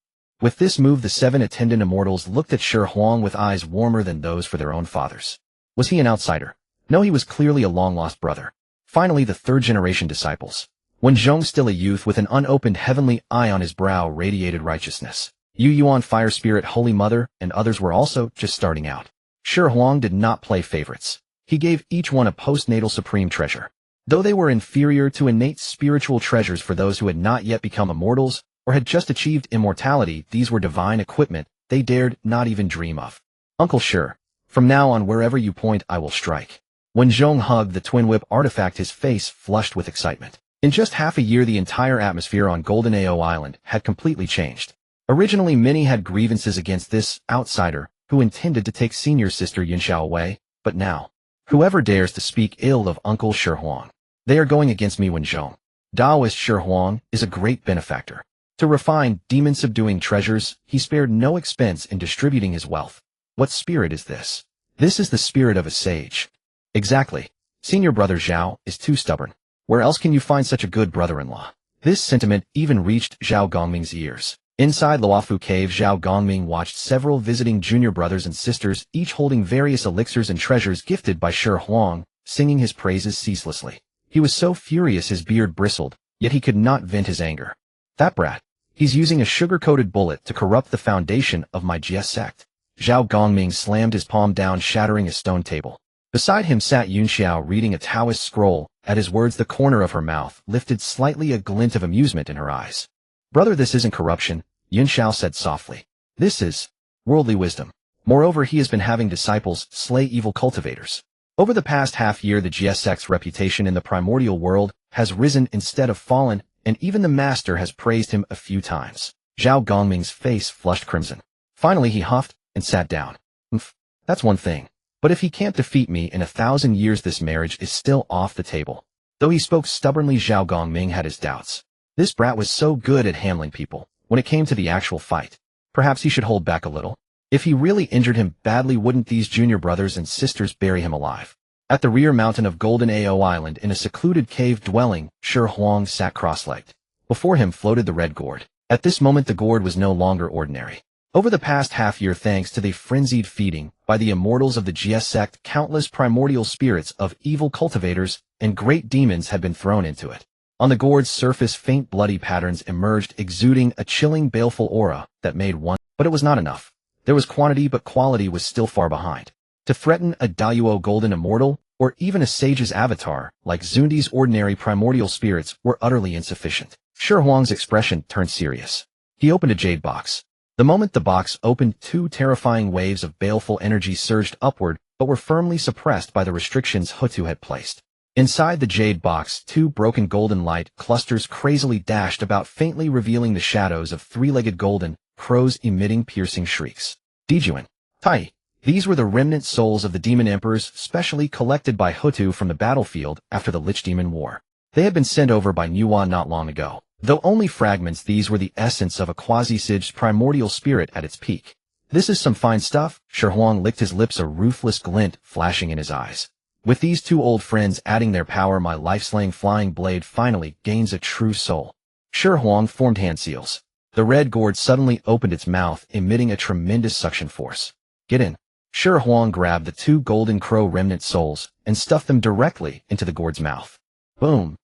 With this move, the 7 attendant immortals looked at Shi Huang with eyes warmer than those for their own fathers. Was he an outsider? No, he was clearly a long-lost brother. Finally, the third-generation disciples. When Zhong, still a youth with an unopened heavenly eye on his brow, radiated righteousness. Yu Yuan Fire Spirit Holy Mother and others were also just starting out. Shi Huang did not play favorites. He gave each one a postnatal supreme treasure. Though they were inferior to innate spiritual treasures for those who had not yet become immortals or had just achieved immortality, these were divine equipment they dared not even dream of. Uncle Shi, from now on wherever you point I will strike. When Zhong hugged the twin whip artifact, his face flushed with excitement. In just half a year, the entire atmosphere on Golden Ao Island had completely changed. Originally, many had grievances against this outsider who intended to take senior sister Yunxiao away, but now, whoever dares to speak ill of Uncle Shi Huang, they are going against me. When Zhong, Taoist Shi Huang, is a great benefactor. To refine demon-subduing treasures, he spared no expense in distributing his wealth. What spirit is this? This is the spirit of a sage. Exactly. Senior brother Zhao is too stubborn. Where else can you find such a good brother-in-law? This sentiment even reached Zhao Gongming's ears. Inside Luofu Cave, Zhao Gongming watched several visiting junior brothers and sisters, each holding various elixirs and treasures gifted by Shi Huang, singing his praises ceaselessly. He was so furious his beard bristled, yet he could not vent his anger. That brat. He's using a sugar-coated bullet to corrupt the foundation of my Xihe sect. Zhao Gongming slammed his palm down, shattering a stone table. Beside him sat Yunxiao, reading a Taoist scroll. At his words, the corner of her mouth lifted slightly, a glint of amusement in her eyes. Brother, this isn't corruption, Yunxiao said softly. This is worldly wisdom. Moreover, he has been having disciples slay evil cultivators. Over the past half-year, the Xihe sect's reputation in the primordial world has risen instead of fallen, and even the master has praised him a few times. Zhao Gongming's face flushed crimson. Finally, he huffed and sat down. That's one thing. But if he can't defeat me in 1,000 years, this marriage is still off the table. Though he spoke stubbornly, Zhao Gongming had his doubts. This brat was so good at handling people. When it came to the actual fight, perhaps he should hold back a little. If he really injured him badly, wouldn't these junior brothers and sisters bury him alive? At the rear mountain of Golden Ao Island, in a secluded cave dwelling, Shi Huang sat cross-legged. Before him floated the red gourd. At this moment, the gourd was no longer ordinary. Over the past half-year, thanks to the frenzied feeding by the immortals of the Xihe sect, countless primordial spirits of evil cultivators and great demons had been thrown into it. On the gourd's surface, faint bloody patterns emerged, exuding a chilling, baleful aura that made one. But it was not enough. There was quantity, but quality was still far behind. To threaten a Dayuo golden immortal, or even a sage's avatar, like Zundi's ordinary primordial spirits, were utterly insufficient. Shi Huang's expression turned serious. He opened a jade box. The moment the box opened, 2 terrifying waves of baleful energy surged upward, but were firmly suppressed by the restrictions Hutu had placed. Inside the jade box, 2 broken golden light clusters crazily dashed about, faintly revealing the shadows of 3-legged golden crows emitting piercing shrieks. Dijun. Tai. These were the remnant souls of the demon emperors, specially collected by Hutu from the battlefield after the Lich Demon War. They had been sent over by Nuwa not long ago. Though only fragments, these were the essence of a quasi-saged primordial spirit at its peak. This is some fine stuff. Shi Huang licked his lips, a ruthless glint flashing in his eyes. With these 2 old friends adding their power, my life-slaying flying blade finally gains a true soul. Shi Huang formed hand seals. The red gourd suddenly opened its mouth, emitting a tremendous suction force. Get in. Shi Huang grabbed the 2 golden crow remnant souls and stuffed them directly into the gourd's mouth. Boom.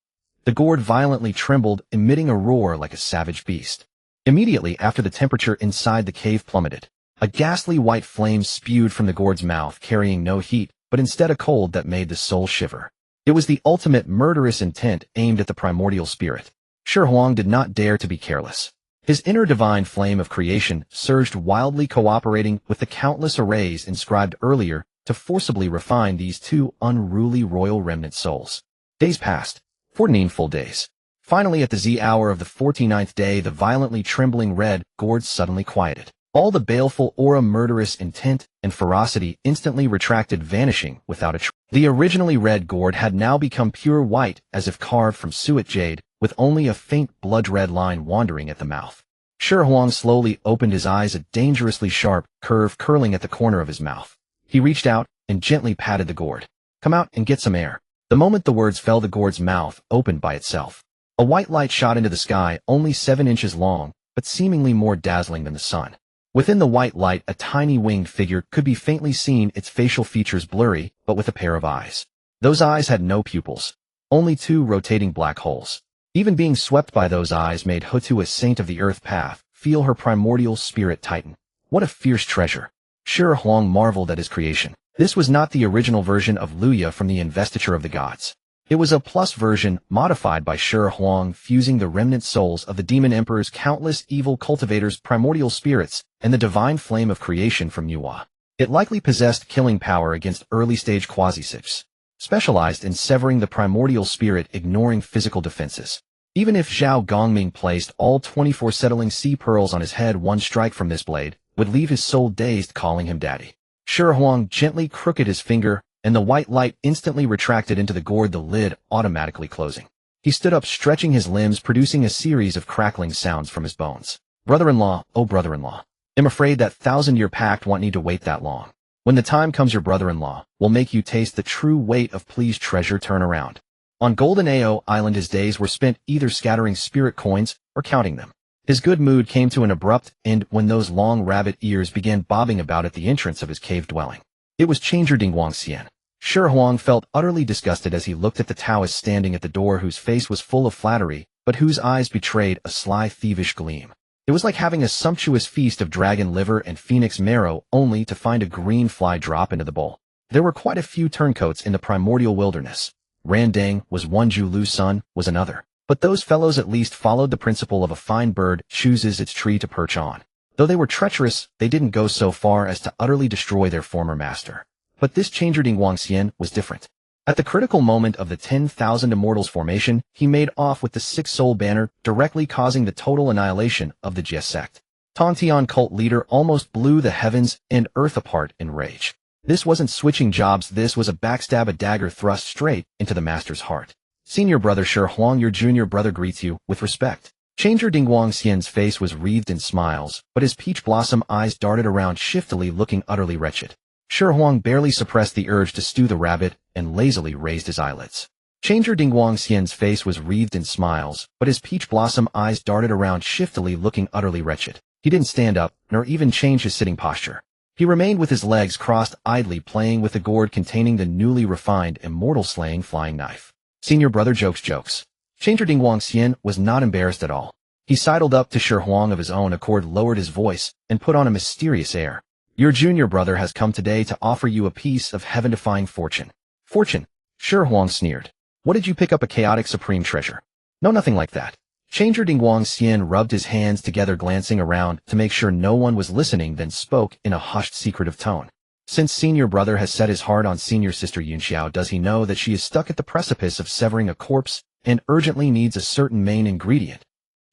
The gourd violently trembled, emitting a roar like a savage beast. Immediately after, the temperature inside the cave plummeted. A ghastly white flame spewed from the gourd's mouth, carrying no heat, but instead a cold that made the soul shiver. It was the ultimate murderous intent aimed at the primordial spirit. Shi Huang did not dare to be careless. His inner divine flame of creation surged wildly, cooperating with the countless arrays inscribed earlier to forcibly refine these two unruly royal remnant souls. Days passed. 14 full days. Finally, at the Z hour of the 49th day, the violently trembling red gourd suddenly quieted. All the baleful aura, murderous intent, and ferocity instantly retracted, vanishing without a trace. The originally red gourd had now become pure white, as if carved from suet jade, with only a faint blood-red line wandering at the mouth. Shi Huang slowly opened his eyes, a dangerously sharp curve curling at the corner of his mouth. He reached out and gently patted the gourd. "Come out and get some air." The moment the words fell, the gourd's mouth opened by itself. A white light shot into the sky, only 7 inches long, but seemingly more dazzling than the sun. Within the white light, a tiny winged figure could be faintly seen, its facial features blurry, but with a pair of eyes. Those eyes had no pupils, only 2 rotating black holes. Even being swept by those eyes made Hutu, a saint of the earth path, feel her primordial spirit tighten. What a fierce treasure! Shi Huang marveled at his creation. This was not the original version of Luya from the Investiture of the Gods. It was a plus version, modified by Shi Huang, fusing the remnant souls of the Demon Emperor's countless evil cultivators' primordial spirits and the divine flame of creation from Nuwa. It likely possessed killing power against early-stage quasi-sips, specialized in severing the primordial spirit, ignoring physical defenses. Even if Zhao Gongming placed all 24 settling sea pearls on his head, one strike from this blade would leave his soul dazed, calling him daddy. Shi Huang gently crooked his finger, and the white light instantly retracted into the gourd, the lid automatically closing. He stood up, stretching his limbs, producing a series of crackling sounds from his bones. "Brother-in-law, oh brother-in-law, I'm afraid that 1,000-year pact won't need to wait that long. When the time comes, your brother-in-law will make you taste the true weight of please treasure turn around." On Golden Ao Island, his days were spent either scattering spirit coins or counting them. His good mood came to an abrupt end when those long rabbit ears began bobbing about at the entrance of his cave dwelling. It was Changer Dingwang Xian. Shi Huang felt utterly disgusted as he looked at the Taoist standing at the door, whose face was full of flattery, but whose eyes betrayed a sly, thievish gleam. It was like having a sumptuous feast of dragon liver and phoenix marrow, only to find a green fly drop into the bowl. There were quite a few turncoats in the primordial wilderness. Randang was one, Zhu Lu's son was another. But those fellows at least followed the principle of a fine bird chooses its tree to perch on. Though they were treacherous, they didn't go so far as to utterly destroy their former master. But this Changer Dingwang Xian was different. At the critical moment of the 10,000 Immortals formation, he made off with the 6-soul banner, directly causing the total annihilation of the Jie sect. Tontian cult leader almost blew the heavens and earth apart in rage. This wasn't switching jobs, this was a backstab, a dagger thrust straight into the master's heart. "Senior brother Shi Huang, your junior brother greets you with respect." Changer Dingwang Xian's face was wreathed in smiles, but his peach blossom eyes darted around shiftily, looking utterly wretched. Shi Huang barely suppressed the urge to stew the rabbit and lazily raised his eyelids. Changer Dingwang Xian's face was wreathed in smiles, but his peach blossom eyes darted around shiftily, looking utterly wretched. He didn't stand up, nor even change his sitting posture. He remained with his legs crossed, idly playing with the gourd containing the newly refined immortal-slaying flying knife. "Senior brother jokes." Changer Dingwang Xian was not embarrassed at all. He sidled up to Shi Huang of his own accord, lowered his voice, and put on a mysterious air. "Your junior brother has come today to offer you a piece of heaven-defying fortune." "Fortune?" Shi Huang sneered. "What did you pick up, a chaotic supreme treasure?" "No, nothing like that." Changer Dingwang Xian rubbed his hands together, glancing around to make sure no one was listening, then spoke in a hushed, secretive tone. "Since senior brother has set his heart on senior sister Yunxiao, does he know that she is stuck at the precipice of severing a corpse and urgently needs a certain main ingredient?"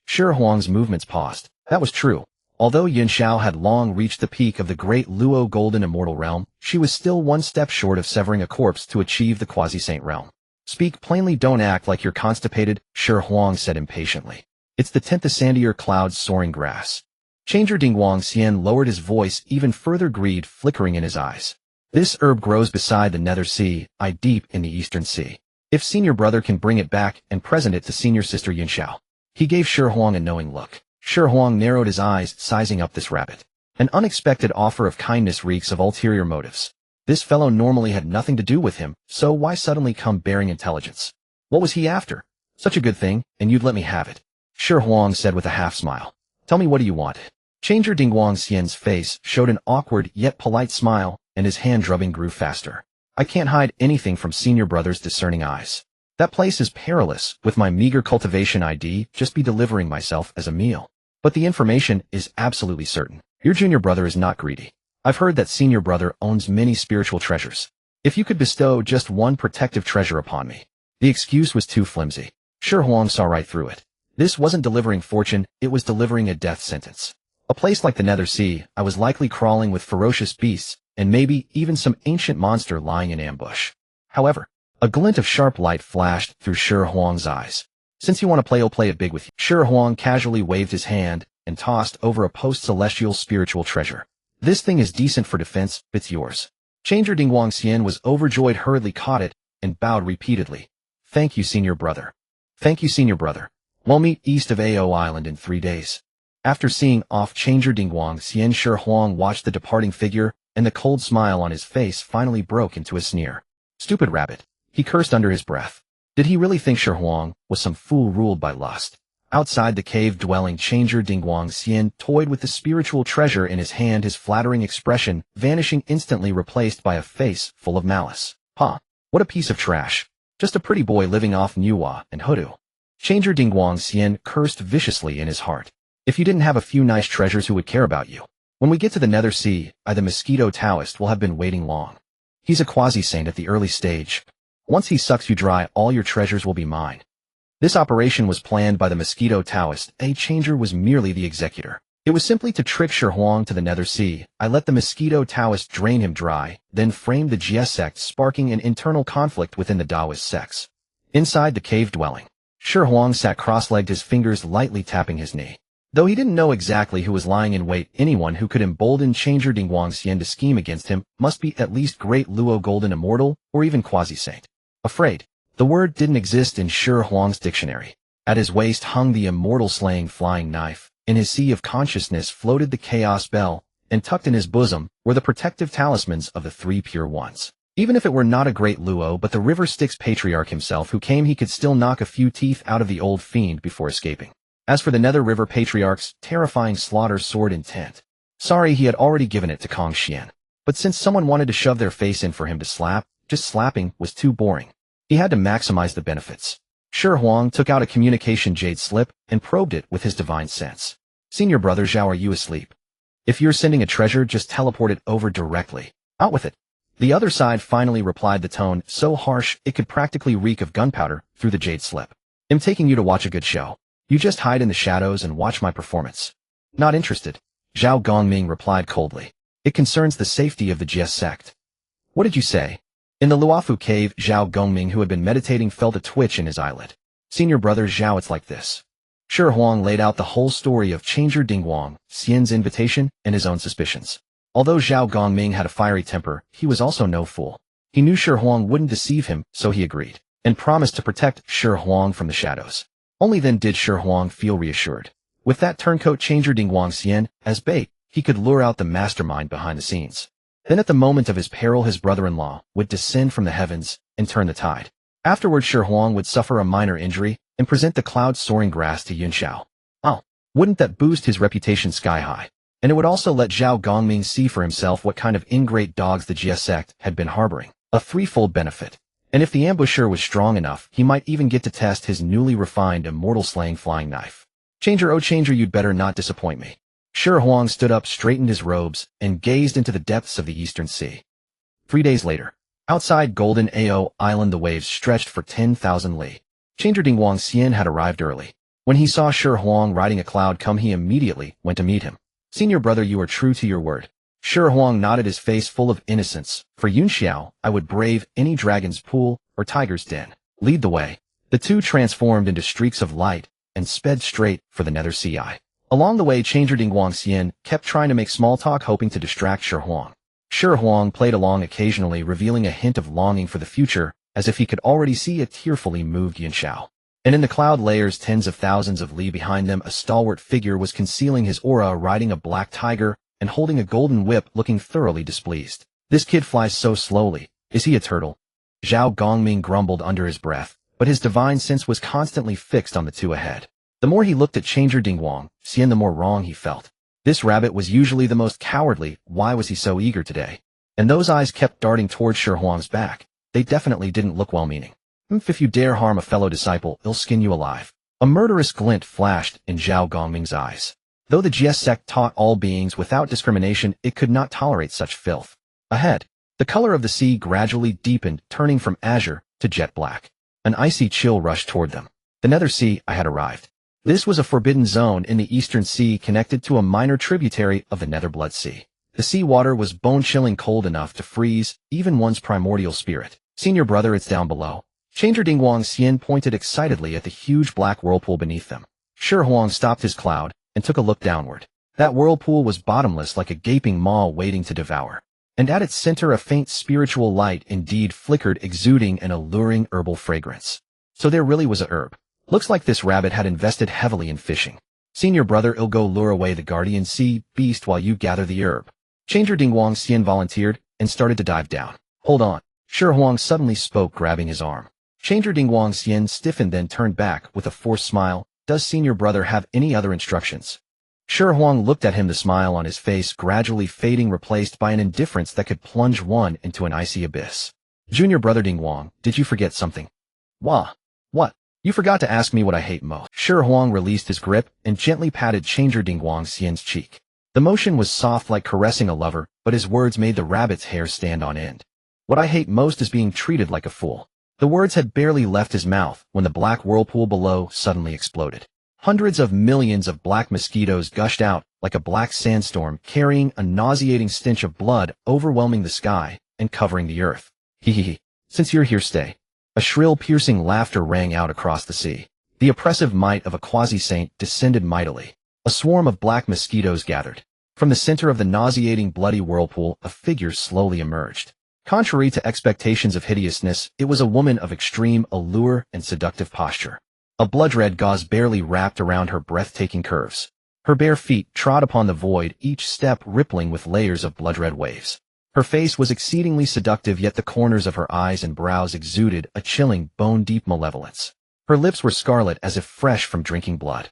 Shi Huang's movements paused. That was true. Although Yunxiao had long reached the peak of the great Luo golden immortal realm, she was still one step short of severing a corpse to achieve the quasi-saint realm. "Speak plainly, don't act like you're constipated," Shi Huang said impatiently. "It's the 10th sandier clouds soaring grass." Changer Dingwang Xian lowered his voice even further, greed flickering in his eyes. "This herb grows beside the Nether Sea, deep in the Eastern Sea. If senior brother can bring it back and present it to senior sister Yunxiao." He gave Shi Huang a knowing look. Shi Huang narrowed his eyes, sizing up this rabbit. An unexpected offer of kindness reeks of ulterior motives. This fellow normally had nothing to do with him, so why suddenly come bearing intelligence? What was he after? "Such a good thing, and you'd let me have it," Shi Huang said with a half-smile. "Tell me, what do you want?" Changer Dingguang Xian's face showed an awkward yet polite smile, and his hand drubbing grew faster. I can't hide anything from Senior Brother's discerning eyes. That place is perilous. With my meager cultivation ID, just be delivering myself as a meal. But the information is absolutely certain. Your junior brother is not greedy. I've heard that Senior Brother owns many spiritual treasures. If you could bestow just one protective treasure upon me. The excuse was too flimsy. Shi Huang saw right through it. This wasn't delivering fortune, it was delivering a death sentence. A place like the Nether Sea, I was likely crawling with ferocious beasts, and maybe even some ancient monster lying in ambush. However, a glint of sharp light flashed through Shi Huang's eyes. Since you want to play, I'll play it big with you. Shi Huang casually waved his hand and tossed over a post-celestial spiritual treasure. This thing is decent for defense, it's yours. Changer Dingguang Xian was overjoyed, hurriedly caught it, and bowed repeatedly. Thank you, Senior Brother. Thank you, Senior Brother. We'll meet east of Ao Island in 3 days. After seeing off Changer Dingguang Xian, Shi Huang watched the departing figure, and the cold smile on his face finally broke into a sneer. Stupid rabbit. He cursed under his breath. Did he really think Shi Huang was some fool ruled by lust? Outside the cave-dwelling Changer Dingguang Xian toyed with the spiritual treasure in his hand, his flattering expression vanishing instantly, replaced by a face full of malice. Huh. What a piece of trash. Just a pretty boy living off Nuwa and hoodoo. Changer Dingguang Xian cursed viciously in his heart. If you didn't have a few nice treasures, who would care about you? When we get to the Nether Sea, the Mosquito Taoist will have been waiting long. He's a quasi-saint at the early stage. Once he sucks you dry, all your treasures will be mine. This operation was planned by the Mosquito Taoist. Changer was merely the executor. It was simply to trick Shi Huang to the Nether Sea. I let the Mosquito Taoist drain him dry, then framed the Xihe sect, sparking an internal conflict within the Taoist sects. Inside the cave dwelling, Shi Huang sat cross-legged, his fingers lightly tapping his knee. Though he didn't know exactly who was lying in wait, anyone who could embolden Changer Dingguang Xian to scheme against him must be at least Great Luo Golden Immortal, or even Quasi-Saint. Afraid. The word didn't exist in Shi Huang's dictionary. At his waist hung the immortal-slaying flying knife. In his sea of consciousness floated the chaos bell, and tucked in his bosom were the protective talismans of the 3 pure ones. Even if it were not a Great Luo but the River Styx patriarch himself who came, he could still knock a few teeth out of the old fiend before escaping. As for the Nether River Patriarch's terrifying slaughter sword intent, sorry, he had already given it to Kong Xian. But since someone wanted to shove their face in for him to slap, just slapping was too boring. He had to maximize the benefits. Shi Huang took out a communication jade slip and probed it with his divine sense. Senior Brother Zhao, are you asleep? If you're sending a treasure, just teleport it over directly. Out with it. The other side finally replied, the tone so harsh it could practically reek of gunpowder through the jade slip. I'm taking you to watch a good show. You just hide in the shadows and watch my performance. Not interested. Zhao Gongming replied coldly. It concerns the safety of the Xihe sect. What did you say? In the Luofu cave, Zhao Gongming, who had been meditating, felt a twitch in his eyelid. Senior Brother Zhao, it's like this. Shi Huang laid out the whole story of Changer Dingguang Xian's invitation and his own suspicions. Although Zhao Gongming had a fiery temper, he was also no fool. He knew Shi Huang wouldn't deceive him, so he agreed, and promised to protect Shi Huang from the shadows. Only then did Shi Huang feel reassured. With that turncoat Changer Dingguang Xian as bait, he could lure out the mastermind behind the scenes. Then at the moment of his peril, his brother-in-law would descend from the heavens and turn the tide. Afterwards, Shi Huang would suffer a minor injury and present the cloud-soaring grass to Yunxiao. Oh, wouldn't that boost his reputation sky high? And it would also let Zhao Gongming see for himself what kind of ingrate dogs the Xihe sect had been harboring. A threefold benefit. And if the ambusher was strong enough, he might even get to test his newly refined immortal-slaying flying knife. Changer, oh Changer, you'd better not disappoint me. Shi Huang stood up, straightened his robes, and gazed into the depths of the eastern sea. 3 days later, outside Golden Ao Island, the waves stretched for 10,000 li. Changer Dingguang Xian had arrived early. When he saw Shi Huang riding a cloud come, he immediately went to meet him. Senior Brother, you are true to your word. Shi Huang nodded, his face full of innocence. For Yunxiao, I would brave any dragon's pool or tiger's den. Lead the way. The two transformed into streaks of light and sped straight for the Nether Sea. Along the way, Changer Dingguang Xian kept trying to make small talk, hoping to distract Shi Huang. Shi Huang played along, occasionally revealing a hint of longing for the future, as if he could already see a tearfully moved Yunxiao. And in the cloud layers tens of thousands of li behind them, a stalwart figure was concealing his aura, riding a black tiger and holding a golden whip, looking thoroughly displeased. This kid flies so slowly. Is he a turtle? Zhao Gongming grumbled under his breath, but his divine sense was constantly fixed on the two ahead. The more he looked at Changer Dingguang Xian, the more wrong he felt. This rabbit was usually the most cowardly. Why was he so eager today? And those eyes kept darting toward Shi back. They definitely didn't look well-meaning. If you dare harm a fellow disciple, I'll skin you alive. A murderous glint flashed in Zhao Gongming's eyes. Though the Jie sect taught all beings without discrimination, it could not tolerate such filth. Ahead, the color of the sea gradually deepened, turning from azure to jet black. An icy chill rushed toward them. The Nether Sea had arrived. This was a forbidden zone in the Eastern Sea connected to a minor tributary of the Netherblood Sea. The sea water was bone-chilling cold enough to freeze even one's primordial spirit. Senior brother, it's down below. Changer Dinghuang Xian pointed excitedly at the huge black whirlpool beneath them. Shi Huang stopped his cloud and took a look downward. That whirlpool was bottomless like a gaping maw waiting to devour. And at its center a faint spiritual light indeed flickered, exuding an alluring herbal fragrance. So there really was a herb. Looks like this rabbit had invested heavily in fishing. Senior brother, I'll go lure away the guardian sea beast while you gather the herb. Changer Dinghuang Xian volunteered and started to dive down. Hold on. Shi Huang suddenly spoke, grabbing his arm. Changer Dinghuang Xian stiffened, then turned back with a forced smile. Does senior brother have any other instructions? Shi Huang looked at him, the smile on his face gradually fading, replaced by an indifference that could plunge one into an icy abyss. Junior brother Dinghuang, did you forget something? Wah. What? You forgot to ask me what I hate most. Shi Huang released his grip and gently patted Changer Dinghuang Xian's cheek. The motion was soft like caressing a lover, but his words made the rabbit's hair stand on end. What I hate most is being treated like a fool. The words had barely left his mouth when the black whirlpool below suddenly exploded. Hundreds of millions of black mosquitoes gushed out like a black sandstorm, carrying a nauseating stench of blood, overwhelming the sky and covering the earth. Hee. Since you're here, stay. A shrill, piercing laughter rang out across the sea. The oppressive might of a quasi-saint descended mightily. A swarm of black mosquitoes gathered. From the center of the nauseating, bloody whirlpool, a figure slowly emerged. Contrary to expectations of hideousness, it was a woman of extreme allure and seductive posture. A blood-red gauze barely wrapped around her breathtaking curves. Her bare feet trod upon the void, each step rippling with layers of blood-red waves. Her face was exceedingly seductive, yet the corners of her eyes and brows exuded a chilling, bone-deep malevolence. Her lips were scarlet as if fresh from drinking blood.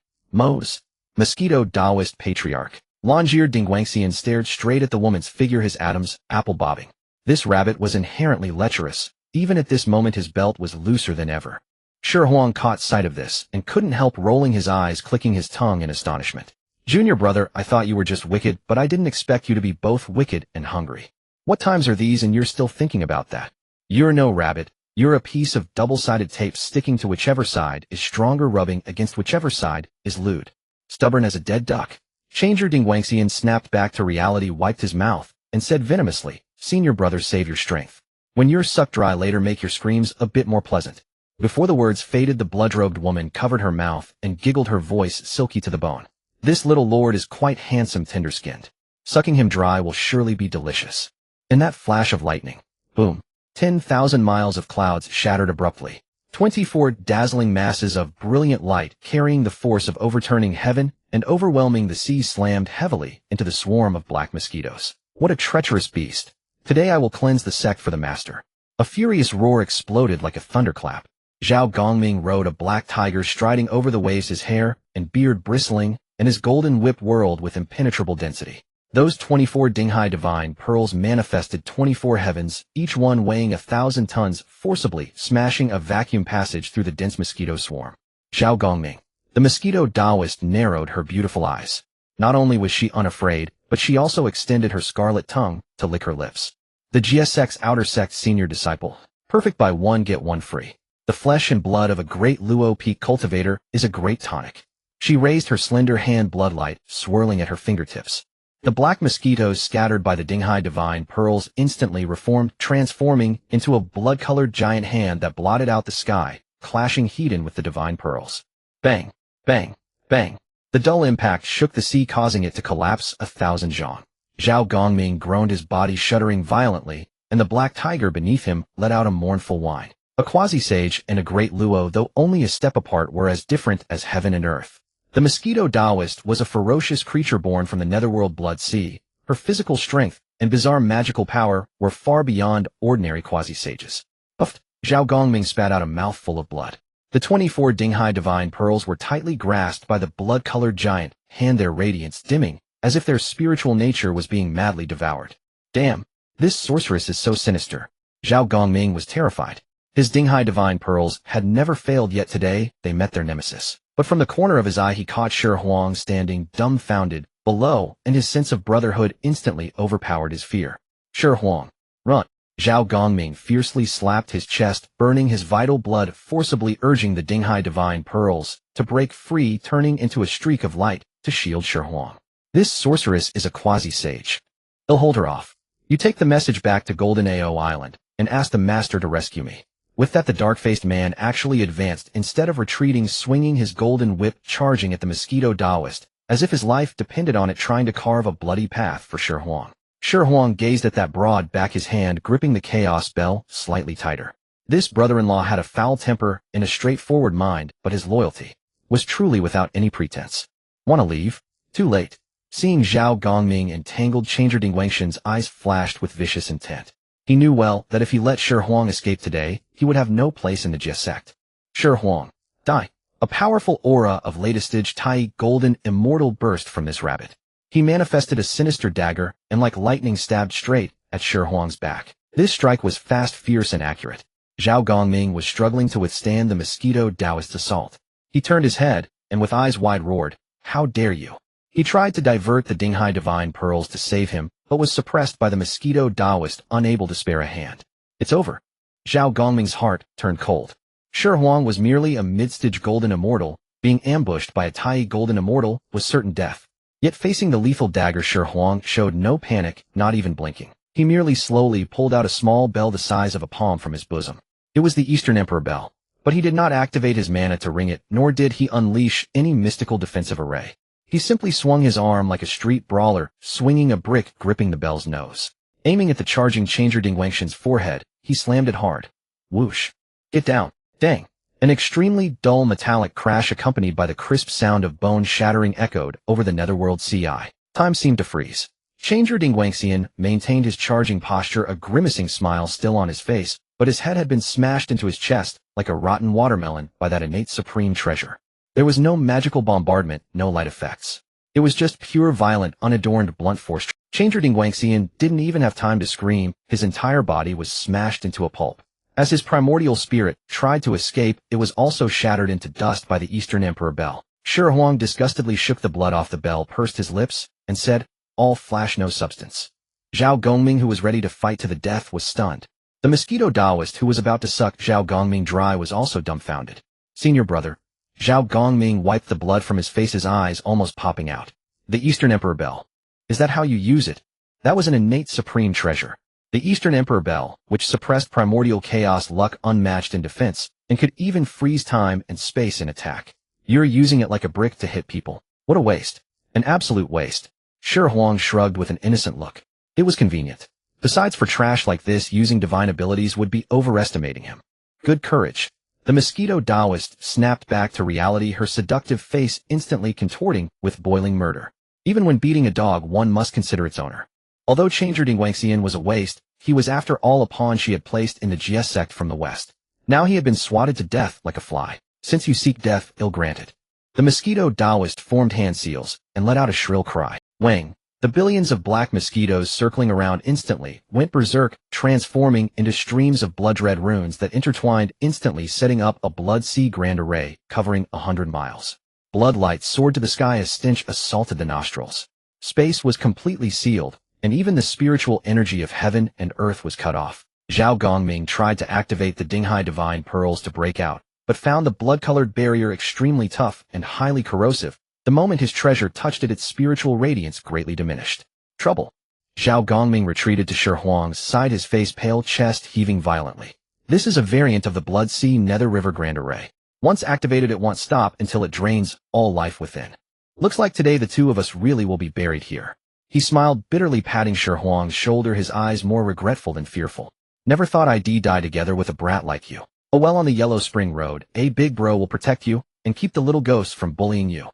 Mosquito Taoist patriarch. Longier Dinghuangxian stared straight at the woman's figure, his atoms apple-bobbing. This rabbit was inherently lecherous. Even at this moment his belt was looser than ever. Shi Huang caught sight of this and couldn't help rolling his eyes, clicking his tongue in astonishment. Junior brother, I thought you were just wicked, but I didn't expect you to be both wicked and hungry. What times are these and you're still thinking about that? You're no rabbit. You're a piece of double-sided tape sticking to whichever side is stronger, rubbing against whichever side is lewd. Stubborn as a dead duck. Changer Dinghuangxian snapped back to reality, wiped his mouth, and said venomously, Senior brother, save your strength. When you're sucked dry later, make your screams a bit more pleasant. Before the words faded, the blood-robed woman covered her mouth and giggled, her voice silky to the bone. This little lord is quite handsome, tender-skinned. Sucking him dry will surely be delicious. In that flash of lightning, boom, 10,000 miles of clouds shattered abruptly. 24 dazzling masses of brilliant light carrying the force of overturning heaven and overwhelming the sea slammed heavily into the swarm of black mosquitoes. What a treacherous beast. Today I will cleanse the sect for the master. A furious roar exploded like a thunderclap. Zhao Gongming rode a black tiger, striding over the waves, his hair and beard bristling, and his golden whip whirled with impenetrable density. Those 24 Dinghai divine pearls manifested 24 heavens, each one weighing 1,000 tons, forcibly smashing a vacuum passage through the dense mosquito swarm. Zhao Gongming. The mosquito Taoist narrowed her beautiful eyes. Not only was she unafraid, but she also extended her scarlet tongue to lick her lips. The Jie sect's outer sect senior disciple. Perfect, buy one get one free. The flesh and blood of a great Luo peak cultivator is a great tonic. She raised her slender hand, bloodlight swirling at her fingertips. The black mosquitoes scattered by the Dinghai divine pearls instantly reformed, transforming into a blood-colored giant hand that blotted out the sky, clashing heat-in with the divine pearls. Bang, bang, bang. The dull impact shook the sea, causing it to collapse 1,000 zhang. Zhao Gongming groaned, his body shuddering violently, and the black tiger beneath him let out a mournful whine. A quasi-sage and a great Luo, though only a step apart, were as different as heaven and earth. The mosquito Taoist was a ferocious creature born from the netherworld blood sea. Her physical strength and bizarre magical power were far beyond ordinary quasi-sages. Puffed, Zhao Gongming spat out a mouthful of blood. The 24 Dinghai divine pearls were tightly grasped by the blood-colored giant hand, their radiance dimming as if their spiritual nature was being madly devoured. Damn, this sorceress is so sinister. Zhao Gongming was terrified. His Dinghai divine pearls had never failed, yet today they met their nemesis. But from the corner of his eye he caught Shi Huang standing dumbfounded below, and his sense of brotherhood instantly overpowered his fear. Shi Huang, run! Zhao Gongming fiercely slapped his chest, burning his vital blood, forcibly urging the Dinghai divine pearls to break free, turning into a streak of light to shield Shi Huang. This sorceress is a quasi-sage. He'll hold her off. You take the message back to Golden Ao Island and ask the master to rescue me. With that, the dark-faced man actually advanced instead of retreating, swinging his golden whip, charging at the mosquito Taoist, as if his life depended on it, trying to carve a bloody path for Shi Huang. Shi Huang gazed at that broad back, his hand gripping the chaos bell slightly tighter. This brother-in-law had a foul temper and a straightforward mind, but his loyalty was truly without any pretense. Want to leave? Too late. Seeing Zhao Gongming entangled, Changer Ding Wangshan's eyes flashed with vicious intent. He knew well that if he let Shi Huang escape today, he would have no place in the Jia sect. Shi Huang, die. A powerful aura of latest-stage Tai golden immortal burst from this rabbit. He manifested a sinister dagger and like lightning stabbed straight at Shi Huang's back. This strike was fast, fierce, and accurate. Zhao Gongming was struggling to withstand the mosquito Taoist's assault. He turned his head and with eyes wide roared, "How dare you!" He tried to divert the Dinghai divine pearls to save him, but was suppressed by the mosquito Taoist, unable to spare a hand. It's over. Zhao Gongming's heart turned cold. Shi Huang was merely a mid-stage golden immortal. Being ambushed by a Tai golden immortal was certain death. Yet facing the lethal dagger, Shi Huang showed no panic, not even blinking. He merely slowly pulled out a small bell the size of a palm from his bosom. It was the Eastern Emperor bell. But he did not activate his mana to ring it, nor did he unleash any mystical defensive array. He simply swung his arm like a street brawler, swinging a brick, gripping the bell's nose. Aiming at the charging Changer Ding Wangshan's forehead, he slammed it hard. Whoosh. Get down. Dang. An extremely dull metallic crash accompanied by the crisp sound of bone shattering echoed over the netherworld CI. Time seemed to freeze. Changer Ding Wangshan maintained his charging posture, a grimacing smile still on his face, but his head had been smashed into his chest like a rotten watermelon by that innate supreme treasure. There was no magical bombardment, no light effects. It was just pure violent, unadorned blunt force. Changer Ding Wangshan didn't even have time to scream. His entire body was smashed into a pulp. As his primordial spirit tried to escape, it was also shattered into dust by the Eastern Emperor bell. Shi Huang disgustedly shook the blood off the bell, pursed his lips, and said, "All flash, no substance." Zhao Gongming, who was ready to fight to the death, was stunned. The mosquito Taoist, who was about to suck Zhao Gongming dry, was also dumbfounded. "Senior brother." Zhao Gongming wiped the blood from his face, his eyes almost popping out. "The Eastern Emperor bell. Is that how you use it?" "That was an innate supreme treasure. The Eastern Emperor bell, which suppressed primordial chaos luck unmatched in defense, and could even freeze time and space in attack. You're using it like a brick to hit people. What a waste. An absolute waste." Shi Huang shrugged with an innocent look. It was convenient. Besides, for trash like this, using divine abilities would be overestimating him. Good courage. The mosquito Taoist snapped back to reality, her seductive face instantly contorting with boiling murder. Even when beating a dog, one must consider its owner. Although Changer Ding Wangshan was a waste, he was after all a pawn she had placed in the Jia sect from the west. Now he had been swatted to death like a fly. "Since you seek death, ill granted." The mosquito Taoist formed hand seals and let out a shrill cry. Wang. The billions of black mosquitoes circling around instantly went berserk, transforming into streams of blood-red runes that intertwined instantly, setting up a blood sea grand array covering 100 miles. Blood light soared to the sky as stench assaulted the nostrils. Space was completely sealed, and even the spiritual energy of heaven and earth was cut off. Zhao Gongming tried to activate the Dinghai divine pearls to break out, but found the blood-colored barrier extremely tough and highly corrosive. The moment his treasure touched it, its spiritual radiance greatly diminished. Trouble. Zhao Gongming retreated to Shi Huang's side, his face pale, chest heaving violently. This is a variant of the Blood Sea Nether River Grand Array. Once activated, it won't stop until it drains all life within. Looks like today the two of us really will be buried here. He smiled bitterly, patting Shi Huang's shoulder, his eyes more regretful than fearful. Never thought I'd die together with a brat like you. Oh well, on the Yellow Spring Road, a big bro will protect you and keep the little ghosts from bullying you.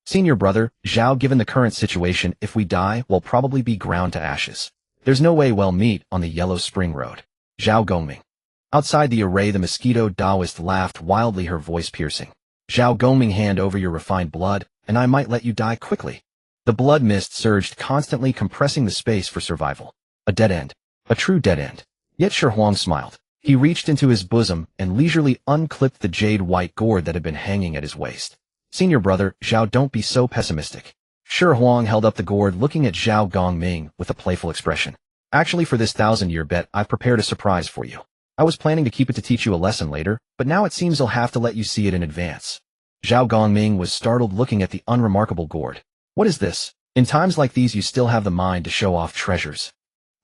Senior brother, Zhao, given the current situation, if we die, we'll probably be ground to ashes. There's no way we'll meet on the Yellow Spring Road. Zhao Gongming. Outside the array, the mosquito Taoist laughed wildly, her voice piercing. Zhao Gongming, hand over your refined blood, and I might let you die quickly. The blood mist surged, constantly compressing the space for survival. A dead end. A true dead end. Yet Shi Huang smiled. He reached into his bosom and leisurely unclipped the jade-white gourd that had been hanging at his waist. Senior brother, Zhao, don't be so pessimistic. Shi Huang held up the gourd, looking at Zhao Gongming with a playful expression. Actually, for this 1,000-year bet, I've prepared a surprise for you. I was planning to keep it to teach you a lesson later, but now it seems I'll have to let you see it in advance. Zhao Gongming was startled, looking at the unremarkable gourd. What is this? In times like these you still have the mind to show off treasures.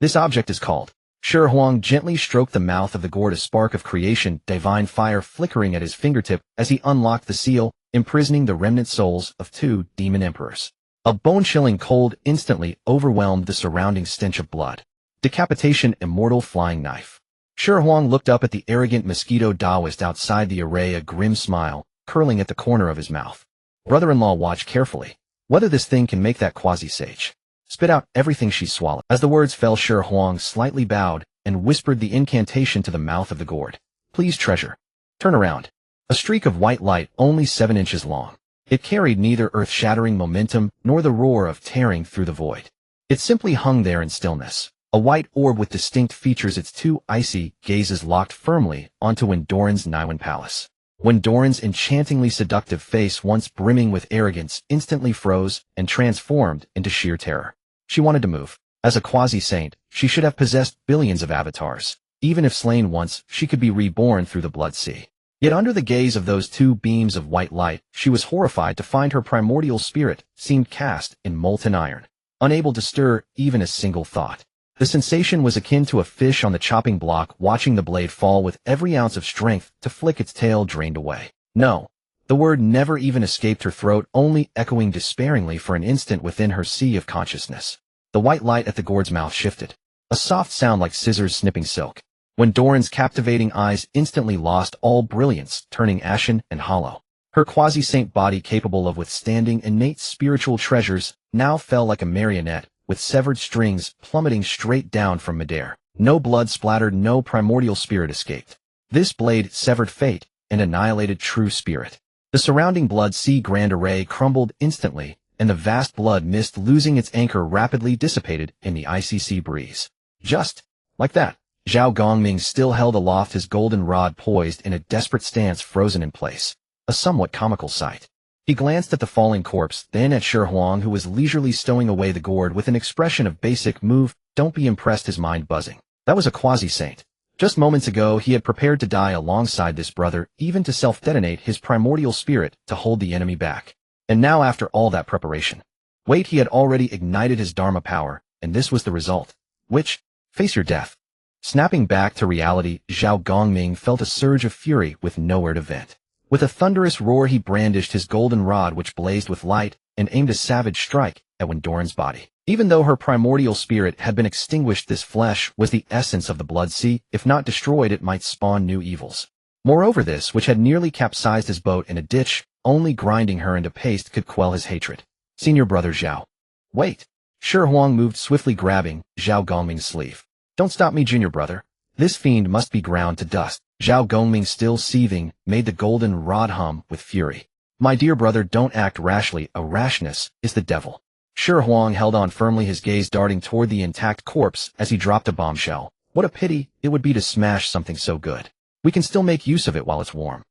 This object is called. Shi Huang gently stroked the mouth of the gourd, a spark of creation, divine fire flickering at his fingertip as he unlocked the seal, imprisoning the remnant souls of 2 demon emperors. A bone-chilling cold instantly overwhelmed the surrounding stench of blood. Decapitation, immortal flying knife. Shi Huang looked up at the arrogant mosquito Taoist outside the array, a grim smile curling at the corner of his mouth. Brother-in-law, watch carefully. Whether this thing can make that quasi-sage spit out everything she swallowed. As the words fell, Shi Huang slightly bowed and whispered the incantation to the mouth of the gourd. Please, treasure. Turn around. A streak of white light, only 7 inches long. It carried neither earth-shattering momentum nor the roar of tearing through the void. It simply hung there in stillness. A white orb with distinct features, its 2 icy gazes locked firmly onto Wendoran's Niwen palace. Wendoran's enchantingly seductive face, once brimming with arrogance, instantly froze and transformed into sheer terror. She wanted to move. As a quasi-saint, she should have possessed billions of avatars. Even if slain once, she could be reborn through the blood sea. Yet under the gaze of those 2 beams of white light, she was horrified to find her primordial spirit seemed cast in molten iron, unable to stir even a single thought. The sensation was akin to a fish on the chopping block watching the blade fall with every ounce of strength to flick its tail drained away. No. The word never even escaped her throat, only echoing despairingly for an instant within her sea of consciousness. The white light at the gourd's mouth shifted. A soft sound like scissors snipping silk. Wendoran's captivating eyes instantly lost all brilliance, turning ashen and hollow. Her quasi-saint body, capable of withstanding innate spiritual treasures, now fell like a marionette, with severed strings plummeting straight down from midair. No blood splattered, no primordial spirit escaped. This blade severed fate and annihilated true spirit. The surrounding blood sea grand array crumbled instantly, and the vast blood mist, losing its anchor, rapidly dissipated in the icy sea breeze. Just like that, Zhao Gongming still held aloft his golden rod, poised in a desperate stance, frozen in place. A somewhat comical sight. He glanced at the falling corpse, then at Shi Huang, who was leisurely stowing away the gourd with an expression of basic move, don't be impressed, his mind buzzing. That was a quasi-saint. Just moments ago he had prepared to die alongside this brother, even to self-detonate his primordial spirit to hold the enemy back. And now, after all that preparation, wait, he had already ignited his Dharma power, and this was the result. Which? Face your death. Snapping back to reality, Zhao Gongming felt a surge of fury with nowhere to vent. With a thunderous roar he brandished his golden rod, which blazed with light, and aimed a savage strike at Wendoran's body. Even though her primordial spirit had been extinguished, this flesh was the essence of the blood sea. If not destroyed, it might spawn new evils. Moreover, this, which had nearly capsized his boat in a ditch, only grinding her into paste, could quell his hatred. Senior brother Zhao. Wait. Shi Huang moved swiftly, grabbing Zhao Gongming's sleeve. Don't stop me, junior brother. This fiend must be ground to dust. Zhao Gongming, still seething, made the golden rod hum with fury. My dear brother, don't act rashly. A rashness is the devil. Shi Huang held on firmly, his gaze darting toward the intact corpse as he dropped a bombshell. What a pity it would be to smash something so good. We can still make use of it while it's warm.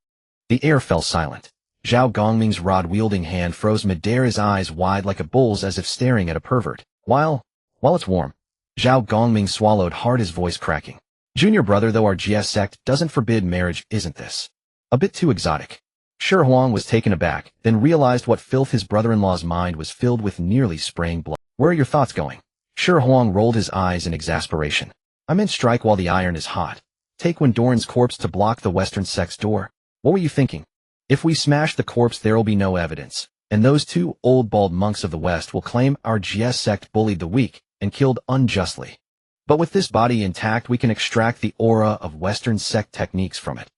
The air fell silent. Zhao Gongming's rod-wielding hand froze midair, his eyes wide like a bull's, as if staring at a pervert. While it's warm. Zhao Gongming swallowed hard, his voice cracking. Junior brother, though our GS sect doesn't forbid marriage, isn't this a bit too exotic? Shi Huang was taken aback, then realized what filth his brother-in-law's mind was filled with, nearly spraying blood. Where are your thoughts going? Shi Huang rolled his eyes in exasperation. I meant strike while the iron is hot. Take Wendoran's corpse to block the western sect's door. What were you thinking? If we smash the corpse, there'll be no evidence, and those 2 old bald monks of the west will claim our GS sect bullied the weak and killed unjustly. But with this body intact, we can extract the aura of Western sect techniques from it.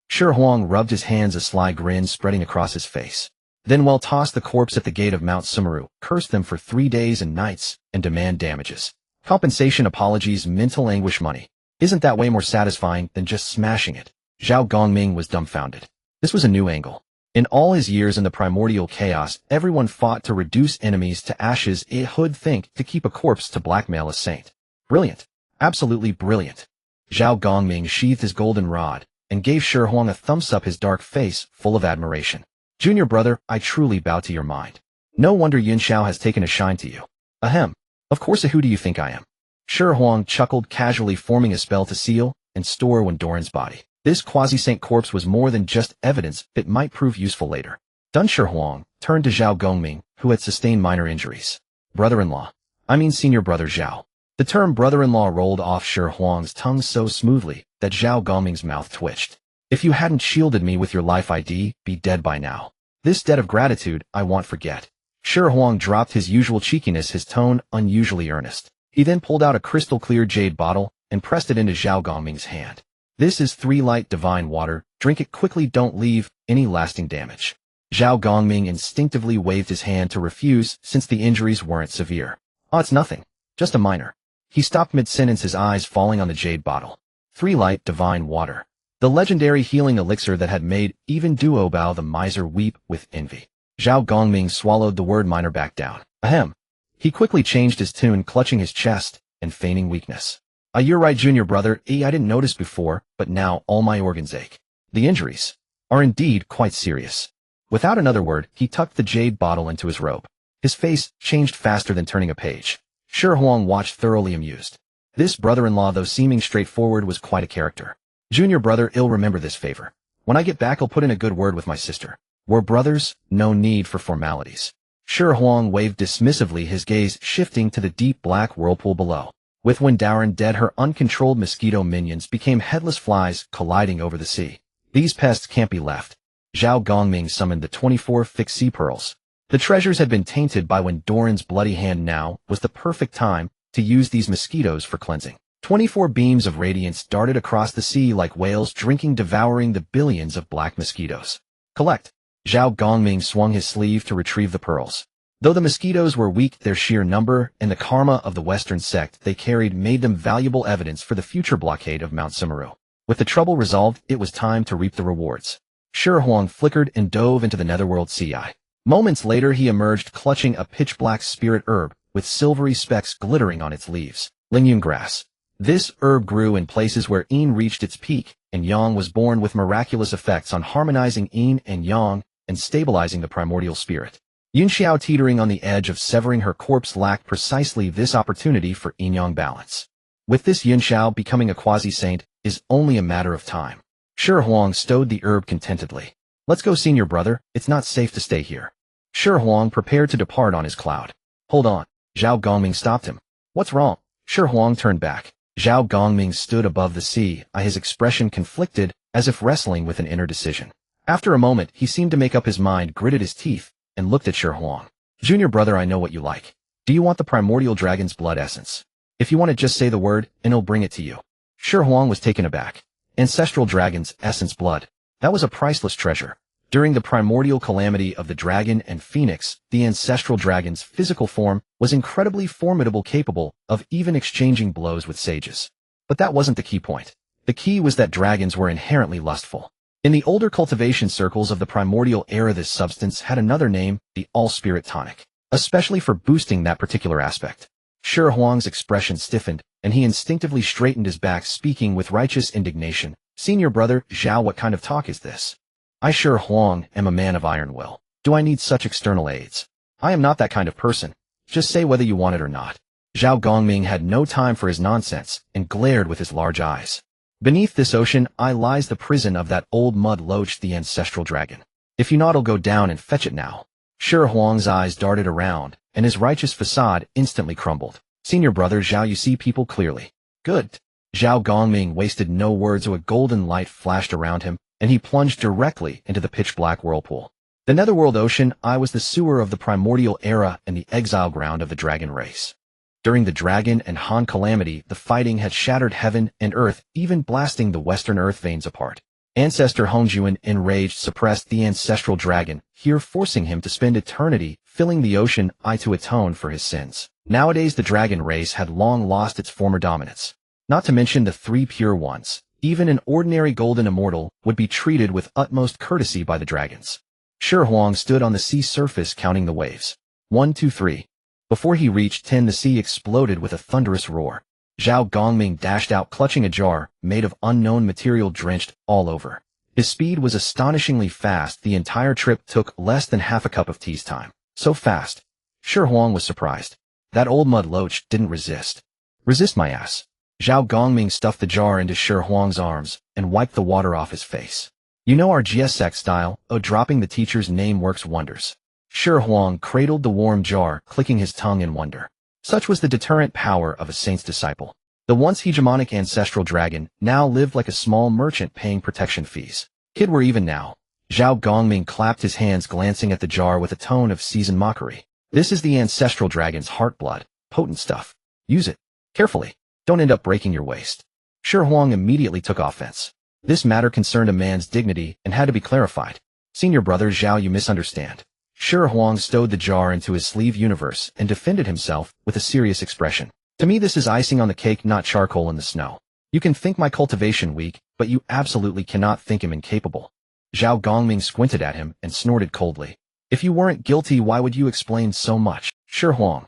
Shi Huang rubbed his hands, a sly grin spreading across his face. Then we'll toss the corpse at the gate of Mount Sumeru, curse them for 3 days and nights, and demand damages. Compensation, apologies, mental anguish, money. Isn't that way more satisfying than just smashing it? Zhao Gongming was dumbfounded. This was a new angle. In all his years in the primordial chaos, everyone fought to reduce enemies to ashes. Who'd think to keep a corpse to blackmail a saint? Brilliant. Absolutely brilliant. Zhao Gongming sheathed his golden rod and gave Shi Huang a thumbs up, his dark face full of admiration. Junior brother, I truly bow to your mind. No wonder Yin Xiao has taken a shine to you. Ahem. Of course, who do you think I am? Shi Huang chuckled, casually forming a spell to seal and store Wendoran's body. This quasi-saint corpse was more than just evidence that might prove useful later. Dun Shi Huang turned to Zhao Gongming, who had sustained minor injuries. Brother-in-law. I mean senior brother Zhao. The term brother-in-law rolled off Shi Huang's tongue so smoothly that Zhao Gongming's mouth twitched. If you hadn't shielded me with your life, I'd be dead by now. This debt of gratitude I won't forget. Shi Huang dropped his usual cheekiness, his tone unusually earnest. He then pulled out a crystal-clear jade bottle and pressed it into Zhao Gongming's hand. This is 3 light divine water. Drink it quickly, don't leave any lasting damage. Zhao Gongming instinctively waved his hand to refuse since the injuries weren't severe. Oh, it's nothing. Just a minor. He stopped mid-sentence, his eyes falling on the jade bottle. 3 light divine water. The legendary healing elixir that had made even Duo Bao the miser weep with envy. Zhao Gongming swallowed the word minor back down. Ahem. He quickly changed his tune, clutching his chest and feigning weakness. You're right, junior brother. I didn't notice before, but now all my organs ache. The injuries are indeed quite serious. Without another word, he tucked the jade bottle into his robe. His face changed faster than turning a page. Shi Huang watched, thoroughly amused. This brother-in-law, though seeming straightforward, was quite a character. Junior brother, I'll remember this favor. When I get back, I'll put in a good word with my sister. We're brothers, no need for formalities. Shi Huang waved dismissively, his gaze shifting to the deep black whirlpool below. With Wendoran dead, her uncontrolled mosquito minions became headless flies colliding over the sea. These pests can't be left. Zhao Gongming summoned the 24 Fuxi pearls. The treasures had been tainted by Wendoran's bloody hand. Now was the perfect time to use these mosquitoes for cleansing. 24 beams of radiance darted across the sea like whales drinking, devouring the billions of black mosquitoes. Collect. Zhao Gongming swung his sleeve to retrieve the pearls. Though the mosquitoes were weak, their sheer number and the karma of the Western sect they carried made them valuable evidence for the future blockade of Mount Sumeru. With the trouble resolved, it was time to reap the rewards. Shi Huang flickered and dove into the netherworld Xihe. Moments later, he emerged clutching a pitch-black spirit herb with silvery specks glittering on its leaves. Lingyun grass. This herb grew in places where yin reached its peak, and yang was born, with miraculous effects on harmonizing yin and yang and stabilizing the primordial spirit. Yin Xiao, teetering on the edge of severing her corpse, lacked precisely this opportunity for yin-yang balance. With this, Yin Xiao becoming a quasi-saint is only a matter of time. Shi Huang stowed the herb contentedly. Let's go, senior brother. It's not safe to stay here. Shi Huang prepared to depart on his cloud. Hold on. Zhao Gongming stopped him. What's wrong? Shi Huang turned back. Zhao Gongming stood above the sea, his expression conflicted, as if wrestling with an inner decision. After a moment, he seemed to make up his mind, gritted his teeth, and looked at Shi Huang. Junior brother, I know what you like. Do you want the primordial dragon's blood essence? If you want it, just say the word, and I'll bring it to you. Shi Huang was taken aback. Ancestral dragon's essence blood. That was a priceless treasure. During the primordial calamity of the dragon and phoenix, the ancestral dragon's physical form was incredibly formidable, capable of even exchanging blows with sages. But that wasn't the key point. The key was that dragons were inherently lustful. In the older cultivation circles of the primordial era, this substance had another name, the all-spirit tonic, especially for boosting that particular aspect. Shi Huang's expression stiffened, and he instinctively straightened his back, speaking with righteous indignation. Senior brother, Zhao, what kind of talk is this? I, Shi Huang, am a man of iron will. Do I need such external aids? I am not that kind of person. Just say whether you want it or not. Zhao Gongming had no time for his nonsense, and glared with his large eyes. Beneath this ocean lies the prison of that old mud loach, the ancestral dragon. If you not, I'll go down and fetch it now. Shi Huang's eyes darted around, and his righteous facade instantly crumbled. Senior brother Zhao, you see people clearly. Good. Zhao Gongming wasted no words. A golden light flashed around him, and he plunged directly into the pitch-black whirlpool. The netherworld ocean was the sewer of the primordial era and the exile ground of the dragon race. During the Dragon and Han calamity, the fighting had shattered heaven and earth, even blasting the western earth veins apart. Ancestor Hongjuan, enraged, suppressed the ancestral dragon, here forcing him to spend eternity filling the ocean to atone for his sins. Nowadays, the dragon race had long lost its former dominance. Not to mention the 3 pure ones. Even an ordinary golden immortal would be treated with utmost courtesy by the dragons. Shi Huang stood on the sea surface counting the waves. 1, 2, 3. Before he reached 10, the sea exploded with a thunderous roar. Zhao Gongming dashed out clutching a jar, made of unknown material drenched all over. His speed was astonishingly fast. The entire trip took less than half a cup of tea's time. So fast. Shi Huang was surprised. That old mud loach didn't resist. Resist my ass. Zhao Gongming stuffed the jar into Shi Huang's arms and wiped the water off his face. You know our GSX style, dropping the teacher's name works wonders. Shi Huang cradled the warm jar, clicking his tongue in wonder. Such was the deterrent power of a saint's disciple. The once hegemonic ancestral dragon now lived like a small merchant paying protection fees. Kid we're even now. Zhao Gongming clapped his hands, glancing at the jar with a tone of seasoned mockery. This is the ancestral dragon's heart blood. Potent stuff. Use it carefully. Don't end up breaking your waist. Shi Huang immediately took offense. This matter concerned a man's dignity and had to be clarified. Senior brother Zhao, you misunderstand. Shi Huang stowed the jar into his sleeve universe and defended himself with a serious expression. To me this is icing on the cake, not charcoal in the snow. You can think my cultivation weak, but you absolutely cannot think him incapable. Zhao Gongming squinted at him and snorted coldly. If you weren't guilty, why would you explain so much? Shi Huang.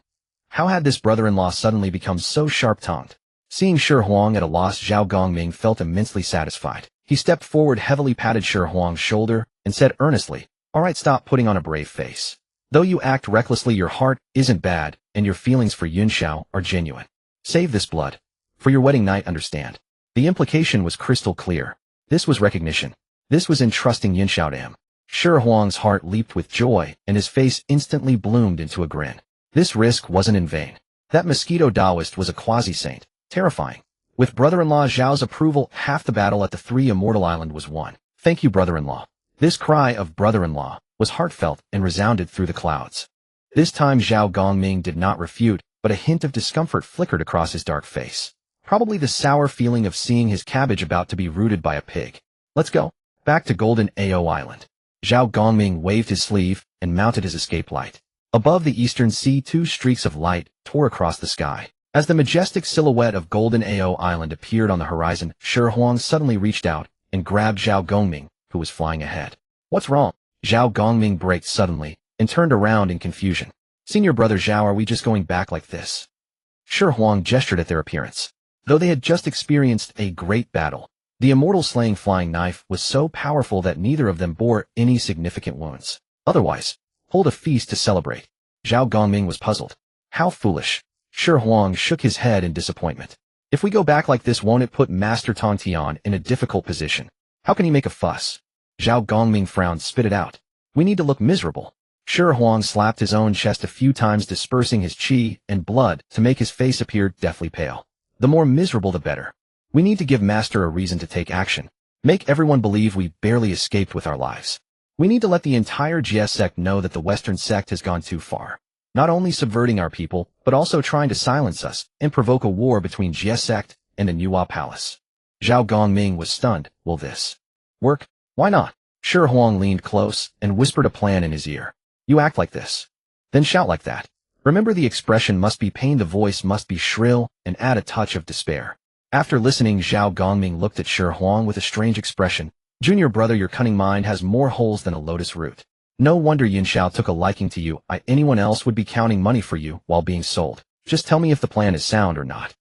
How had this brother-in-law suddenly become so sharp-tongued? Seeing Shi Huang at a loss, Zhao Gongming felt immensely satisfied. He stepped forward, heavily patted Shi Huang's shoulder, and said earnestly, all right, stop putting on a brave face. Though you act recklessly, your heart isn't bad, and your feelings for Yunxiao are genuine. Save this blood. For your wedding night, understand. The implication was crystal clear. This was recognition. This was entrusting Yunxiao to him. Shi Huang's heart leaped with joy, and his face instantly bloomed into a grin. This risk wasn't in vain. That mosquito Taoist was a quasi-saint. Terrifying. With brother-in-law Zhao's approval, half the battle at the Three Immortal Island was won. Thank you, brother-in-law. This cry of brother-in-law was heartfelt and resounded through the clouds. This time Zhao Gongming did not refute, but a hint of discomfort flickered across his dark face. Probably the sour feeling of seeing his cabbage about to be rooted by a pig. Let's go. Back to Golden Ao Island. Zhao Gongming waved his sleeve and mounted his escape light. Above the eastern sea, 2 streaks of light tore across the sky. As the majestic silhouette of Golden Ao Island appeared on the horizon, Shi Huang suddenly reached out and grabbed Zhao Gongming, who was flying ahead. What's wrong? Zhao Gongming braked suddenly and turned around in confusion. Senior brother Zhao, are we just going back like this? Shi Huang gestured at their appearance. Though they had just experienced a great battle, the immortal slaying flying knife was so powerful that neither of them bore any significant wounds. Otherwise, hold a feast to celebrate. Zhao Gongming was puzzled. How foolish. Shi Huang shook his head in disappointment. If we go back like this, won't it put Master Tong Tian in a difficult position? How can he make a fuss? Zhao Gongming frowned, spit it out. We need to look miserable. Shi Huang slapped his own chest a few times, dispersing his qi and blood to make his face appear deathly pale. The more miserable the better. We need to give Master a reason to take action. Make everyone believe we barely escaped with our lives. We need to let the entire GS sect know that the Western sect has gone too far. Not only subverting our people, but also trying to silence us and provoke a war between GS sect and the Nuwa palace. Zhao Gongming was stunned. Will this work? Why not? Shi Huang leaned close and whispered a plan in his ear. You act like this. Then shout like that. Remember, the expression must be pain, the voice must be shrill, and add a touch of despair. After listening, Zhao Gongming looked at Shi Huang with a strange expression. Junior brother, your cunning mind has more holes than a lotus root. No wonder Yunxiao took a liking to you. Anyone else would be counting money for you while being sold. Just tell me if the plan is sound or not.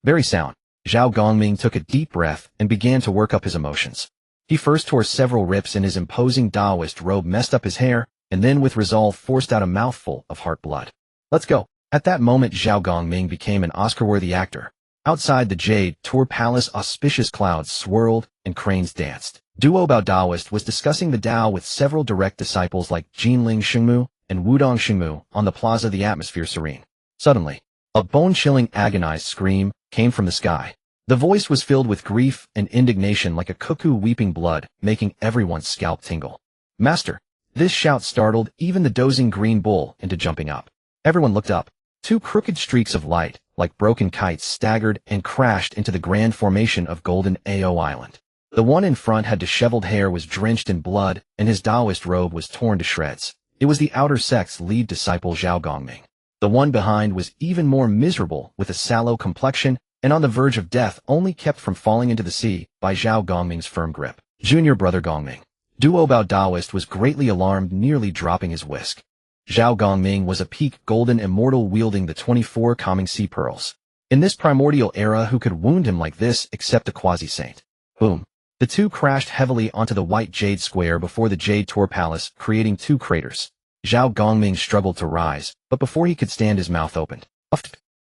Very sound. Zhao Gongming took a deep breath and began to work up his emotions. He first tore several rips in his imposing Taoist robe, messed up his hair, and then with resolve forced out a mouthful of heart blood. Let's go. At that moment, Zhao Gongming became an Oscar-worthy actor. Outside the Jade Tour Palace, auspicious clouds swirled and cranes danced. Duo Bao Taoist was discussing the Tao with several direct disciples like Jinling Shengmu and Wudong Shengmu on the plaza, the atmosphere serene. Suddenly, a bone-chilling, agonized scream came from the sky. The voice was filled with grief and indignation, like a cuckoo weeping blood, making everyone's scalp tingle. Master! This shout startled even the dozing green bull into jumping up. Everyone looked up. 2 crooked streaks of light, like broken kites, staggered and crashed into the grand formation of Golden Ao Island. The one in front had disheveled hair, was drenched in blood, and his Taoist robe was torn to shreds. It was the outer sect's lead disciple Zhao Gongming. The one behind was even more miserable, with a sallow complexion and on the verge of death, only kept from falling into the sea by Zhao Gongming's firm grip. Junior brother Gongming. Duo-Bao Daoist was greatly alarmed, nearly dropping his whisk. Zhao Gongming was a peak golden immortal wielding the 24 calming sea pearls. In this primordial era, who could wound him like this except a quasi-saint? Boom. The two crashed heavily onto the white jade square before the Jade Tour Palace, creating two craters. Zhao Gongming struggled to rise, but before he could stand, his mouth opened.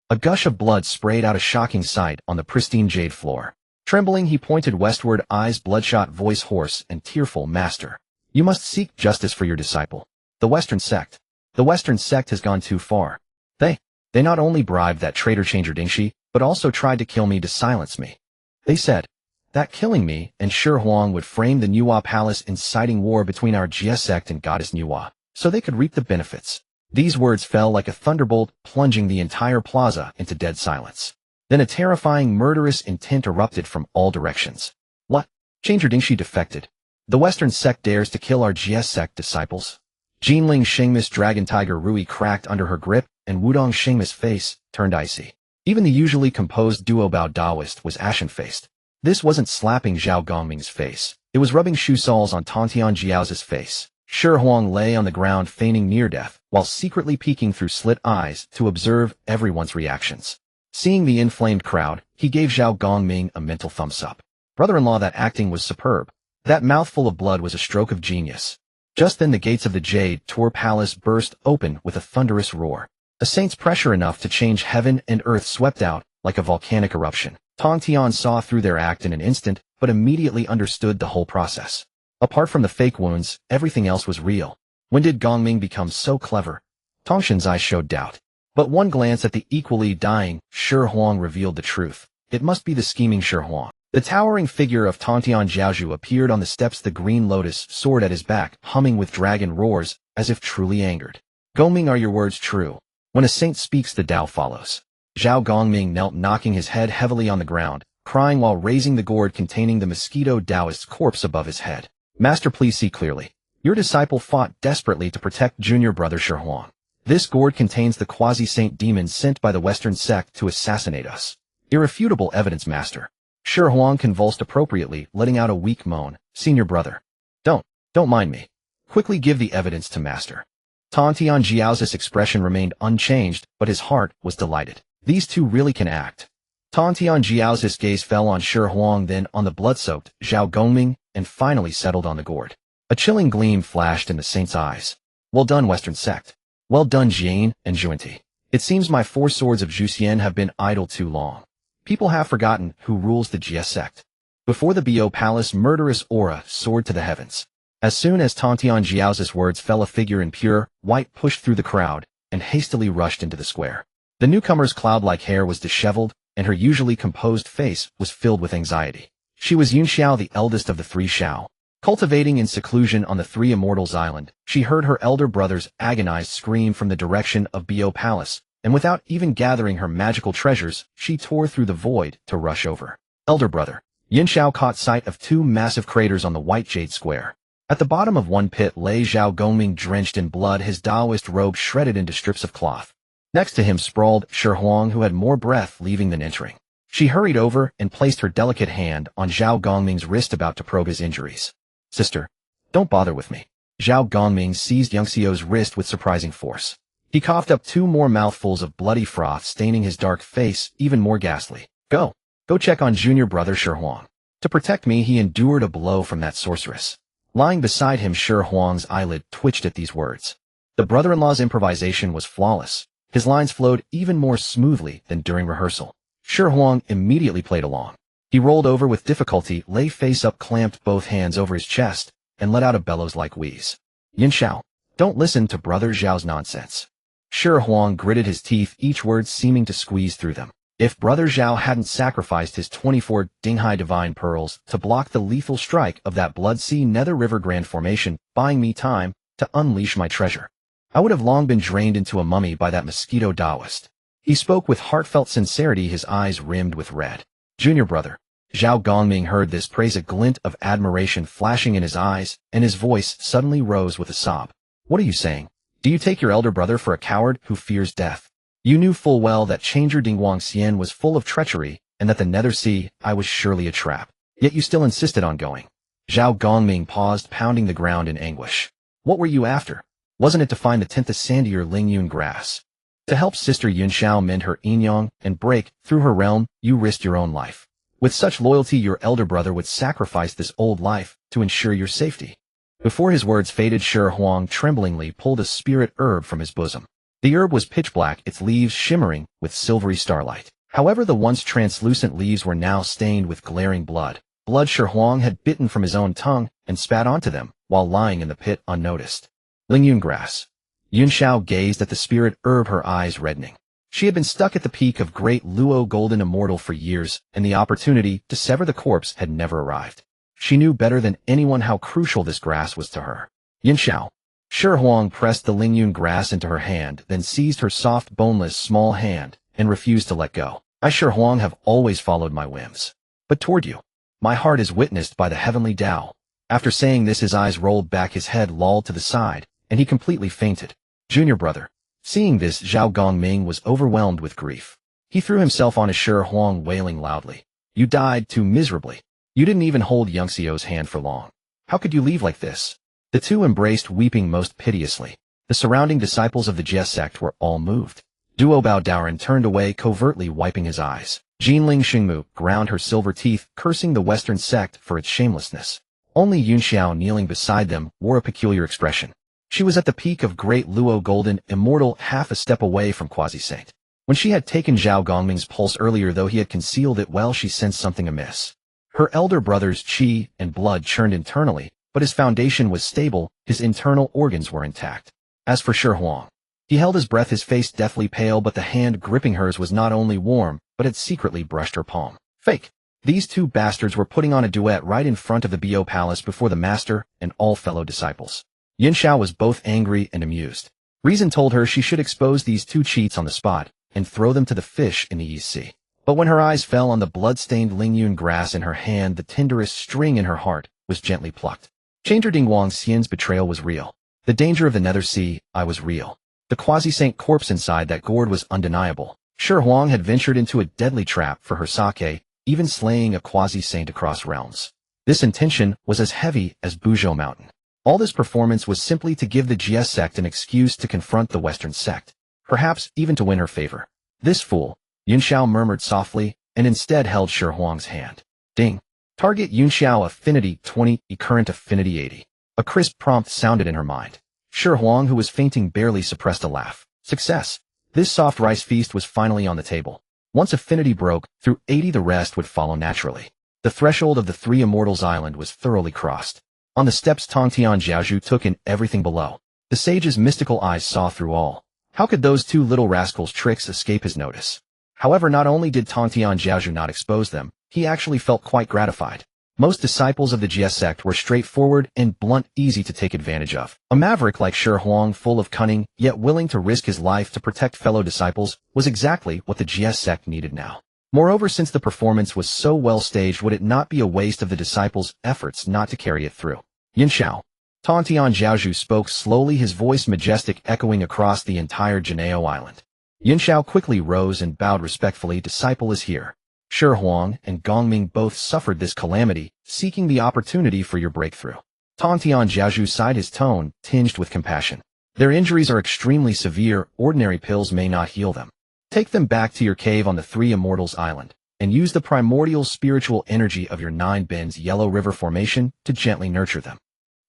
A gush of blood sprayed out, a shocking sight on the pristine jade floor. Trembling, he pointed westward, eyes bloodshot, voice hoarse and tearful. Master, you must seek justice for your disciple. The Western sect. The Western sect has gone too far. They not only bribed that traitor changer Dingxi, but also tried to kill me to silence me. They said that killing me and Shi Huang would frame the Nuwa palace, inciting war between our Xihe sect and goddess Nuwa, so they could reap the benefits. These words fell like a thunderbolt, plunging the entire plaza into dead silence. Then a terrifying, murderous intent erupted from all directions. What? Changer Dingxi defected. The Western sect dares to kill our Xihe sect disciples? Jinling Shengmi's dragon tiger Rui cracked under her grip, and Wudong Shengmi's face turned icy. Even the usually composed Duo-Bao Daoist was ashen-faced. This wasn't slapping Zhao Gongming's face. It was rubbing shoe soles on Tantian Jiao's face. Shi Huang lay on the ground feigning near death, while secretly peeking through slit eyes to observe everyone's reactions. Seeing the inflamed crowd, he gave Zhao Gongming a mental thumbs-up. Brother-in-law, that acting was superb. That mouthful of blood was a stroke of genius. Just then the gates of the Jade Tour Palace burst open with a thunderous roar. A saint's pressure enough to change heaven and earth swept out like a volcanic eruption. Tong Tian saw through their act in an instant, but immediately understood the whole process. Apart from the fake wounds, everything else was real. When did Gongming become so clever? Tongshan's eyes showed doubt. But one glance at the equally dying Shi Huang revealed the truth. It must be the scheming Shi Huang. The towering figure of Tantian Jiaozhu appeared on the steps, the green lotus sword at his back, humming with dragon roars, as if truly angered. Gongming, are your words true? When a saint speaks, the Tao follows. Zhao Gongming knelt, knocking his head heavily on the ground, crying while raising the gourd containing the mosquito Taoist's corpse above his head. Master, please see clearly. Your disciple fought desperately to protect junior brother Shi Huang. This gourd contains the quasi-saint demon sent by the Western sect to assassinate us. Irrefutable evidence, Master. Shi Huang convulsed appropriately, letting out a weak moan. Senior brother. Don't mind me. Quickly give the evidence to Master. Tantian Jiao's expression remained unchanged, but his heart was delighted. These two really can act. Tantian Jiao's gaze fell on Shi Huang, then on the blood-soaked Zhao Gongming, and finally settled on the gourd. A chilling gleam flashed in the saint's eyes. Well done, Western sect. Well done, Jian and Zhuanti. It seems my four swords of Zhuxian have been idle too long. People have forgotten who rules the Xihe sect. Before the Bo Palace, murderous aura soared to the heavens. As soon as Tantian Jiao's words fell, a figure in pure white pushed through the crowd and hastily rushed into the square. The newcomer's cloud-like hair was disheveled, and her usually composed face was filled with anxiety. She was Yunxiao, the eldest of the three Xiao. Cultivating in seclusion on the Three Immortals Island, she heard her elder brother's agonized scream from the direction of Bo Palace, and without even gathering her magical treasures, she tore through the void to rush over. Elder brother. Yunxiao caught sight of two massive craters on the white jade square. At the bottom of one pit lay Zhao Gongming, drenched in blood, his Taoist robe shredded into strips of cloth. Next to him sprawled Shi Huang, who had more breath leaving than entering. She hurried over and placed her delicate hand on Zhao Gongming's wrist, about to probe his injuries. Sister, don't bother with me. Zhao Gongming seized Yunxiao's wrist with surprising force. He coughed up two more mouthfuls of bloody froth, staining his dark face even more ghastly. Go check on junior brother Shi Huang. To protect me, he endured a blow from that sorceress. Lying beside him, Shi Huang's eyelid twitched at these words. The brother-in-law's improvisation was flawless. His lines flowed even more smoothly than during rehearsal. Shi Huang immediately played along. He rolled over with difficulty, lay face up, clamped both hands over his chest, and let out a bellows-like wheeze. Yunxiao, don't listen to brother Zhao's nonsense. Shi Huang gritted his teeth, each word seeming to squeeze through them. If brother Zhao hadn't sacrificed his 24 Dinghai divine pearls to block the lethal strike of that Blood Sea Nether River Grand Formation, buying me time to unleash my treasure, I would have long been drained into a mummy by that mosquito Taoist. He spoke with heartfelt sincerity, his eyes rimmed with red. Junior brother. Zhao Gongming heard this praise, a glint of admiration flashing in his eyes, and his voice suddenly rose with a sob. What are you saying? Do you take your elder brother for a coward who fears death? You knew full well that Changer Dingwang Xian was full of treachery, and that the Nether Sea I was surely a trap. Yet you still insisted on going. Zhao Gongming paused, pounding the ground in anguish. What were you after? Wasn't it to find the 10th sandier Lingyun grass? To help Sister Yunxiao mend her Yinyang and break through her realm, you risked your own life. With such loyalty, your elder brother would sacrifice this old life to ensure your safety. Before his words faded, Shi Huang tremblingly pulled a spirit herb from his bosom. The herb was pitch black, its leaves shimmering with silvery starlight. However, the once translucent leaves were now stained with glaring blood. Blood Shi Huang had bitten from his own tongue and spat onto them while lying in the pit unnoticed. Lingyun grass. Yunxiao gazed at the spirit herb, her eyes reddening. She had been stuck at the peak of Great Luo Golden Immortal for years, and the opportunity to sever the corpse had never arrived. She knew better than anyone how crucial this grass was to her. Yunxiao. Shi Huang pressed the Lingyun grass into her hand, then seized her soft, boneless, small hand, and refused to let go. I, Shi Huang, have always followed my whims. But toward you, my heart is witnessed by the heavenly Tao. After saying this, his eyes rolled back, his head lolled to the side, and he completely fainted. Junior brother. Seeing this, Zhao Gongming was overwhelmed with grief. He threw himself on his Shi Huang, wailing loudly. You died too miserably. You didn't even hold Yunxiao's hand for long. How could you leave like this? The two embraced, weeping most piteously. The surrounding disciples of the Jie sect were all moved. Duo Bao Daoren turned away, covertly wiping his eyes. Jinling Xingmu ground her silver teeth, cursing the Western sect for its shamelessness. Only Yunxiao, kneeling beside them, wore a peculiar expression. She was at the peak of Great Luo Golden Immortal, half a step away from Quasi-Saint. When she had taken Zhao Gongming's pulse earlier, though he had concealed it well, she sensed something amiss. Her elder brother's qi and blood churned internally, but his foundation was stable, his internal organs were intact. As for Shi Huang, he held his breath, his face deathly pale, but the hand gripping hers was not only warm, but had secretly brushed her palm. Fake. These two bastards were putting on a duet right in front of the Bo Palace before the master and all fellow disciples. Yunxiao was both angry and amused. Reason told her she should expose these two cheats on the spot and throw them to the fish in the East Sea. But when her eyes fell on the blood-stained Lingyun grass in her hand, the tenderest string in her heart was gently plucked. Changer Dingwang Xian's betrayal was real. The danger of the Nether Sea, I was real. The Quasi-Saint corpse inside that gourd was undeniable. Shi Huang had ventured into a deadly trap for her sake, even slaying a Quasi-Saint across realms. This intention was as heavy as Buzhou Mountain. All this performance was simply to give the Jie sect an excuse to confront the Western sect, perhaps even to win her favor. This fool, Yunxiao murmured softly, and instead held Shi Huang's hand. Ding. Target Yunxiao affinity 20, current affinity 80. A crisp prompt sounded in her mind. Shi Huang, who was fainting, barely suppressed a laugh. Success. This soft rice feast was finally on the table. Once affinity broke, through 80 the rest would follow naturally. The threshold of the Three Immortals Island was thoroughly crossed. On the steps, Tongtian Jiaozhu took in everything below. The sage's mystical eyes saw through all. How could those two little rascals' tricks escape his notice? However, not only did Tongtian Jiaozhu not expose them, he actually felt quite gratified. Most disciples of the Jie sect were straightforward and blunt, easy to take advantage of. A maverick like Shi Huang, full of cunning, yet willing to risk his life to protect fellow disciples, was exactly what the Jie sect needed now. Moreover, since the performance was so well staged, would it not be a waste of the disciples' efforts not to carry it through? Yunxiao. Tongtian Jiaozhu spoke slowly, his voice majestic, echoing across the entire Jineo Island. Yunxiao quickly rose and bowed respectfully. Disciple is here. Shi Huang and Gongming both suffered this calamity, seeking the opportunity for your breakthrough. Tongtian Jiaozhu sighed, his tone tinged with compassion. Their injuries are extremely severe, ordinary pills may not heal them. Take them back to your cave on the Three Immortals Island, and use the primordial spiritual energy of your 9 bends Yellow River Formation to gently nurture them.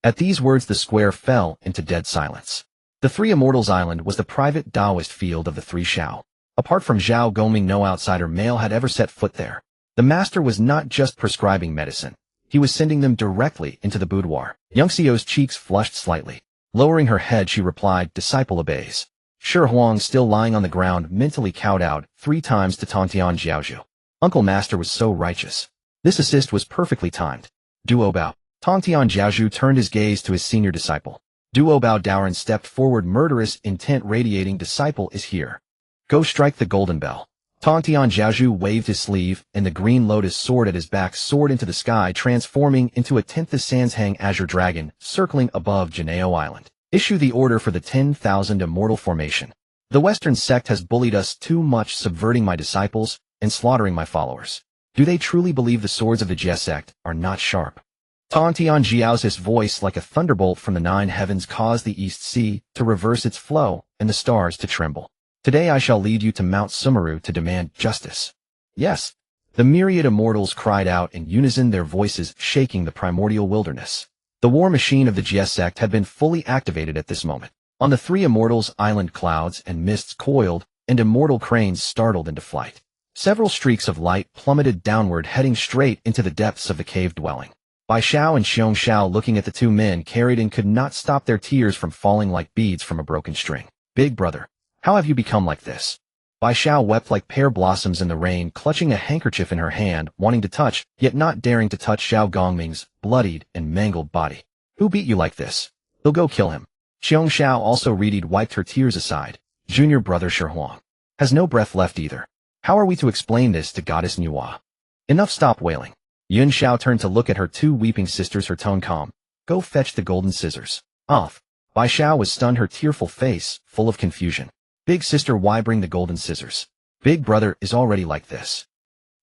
At these words, the square fell into dead silence. The Three Immortals Island was the private Taoist field of the Three Shao. Apart from Zhao Gongming, no outsider male had ever set foot there. The master was not just prescribing medicine. He was sending them directly into the boudoir. Yunxiao's cheeks flushed slightly. Lowering her head, she replied, disciple obeys. Shi Huang, still lying on the ground, mentally cowed out 3 times to Tongtian Jiaozhu. Uncle Master was so righteous. This assist was perfectly timed. Duo Bao. Tongtian Jiaozhu turned his gaze to his senior disciple. Duo Bao Daoren stepped forward, murderous intent radiating. Disciple is here. Go strike the golden bell. Tongtian Jiaozhu waved his sleeve, and the green lotus sword at his back soared into the sky, transforming into a 10th Sanshang azure dragon, circling above Jineo Island. Issue the order for the 10,000 immortal formation. The Western sect has bullied us too much, subverting my disciples and slaughtering my followers. Do they truly believe the swords of the Jie sect are not sharp? Tian Jiao's voice like a thunderbolt from the nine heavens caused the East Sea to reverse its flow and the stars to tremble. Today I shall lead you to Mount Sumeru to demand justice. Yes. The myriad immortals cried out in unison, their voices shaking the primordial wilderness. The war machine of the Jie sect had been fully activated at this moment. On the three immortals, island clouds and mists coiled, and immortal cranes startled into flight. Several streaks of light plummeted downward, heading straight into the depths of the cave dwelling. Bai Xiao and Xiong Xiao, looking at the two men carried in, could not stop their tears from falling like beads from a broken string. Big brother, how have you become like this? Bai Xiao wept like pear blossoms in the rain, clutching a handkerchief in her hand, wanting to touch, yet not daring to touch Xiao Gongming's bloodied and mangled body. Who beat you like this? They'll go kill him. Xiong Xiao, also readied, wiped her tears aside. Junior brother Shi Huang has no breath left either. How are we to explain this to Goddess Nuwa? Enough, stop wailing. Yun Xiao turned to look at her two weeping sisters, her tone calm. Go fetch the golden scissors. Off. Bai Xiao was stunned, her tearful face full of confusion. Big sister, why bring the golden scissors? Big brother is already like this.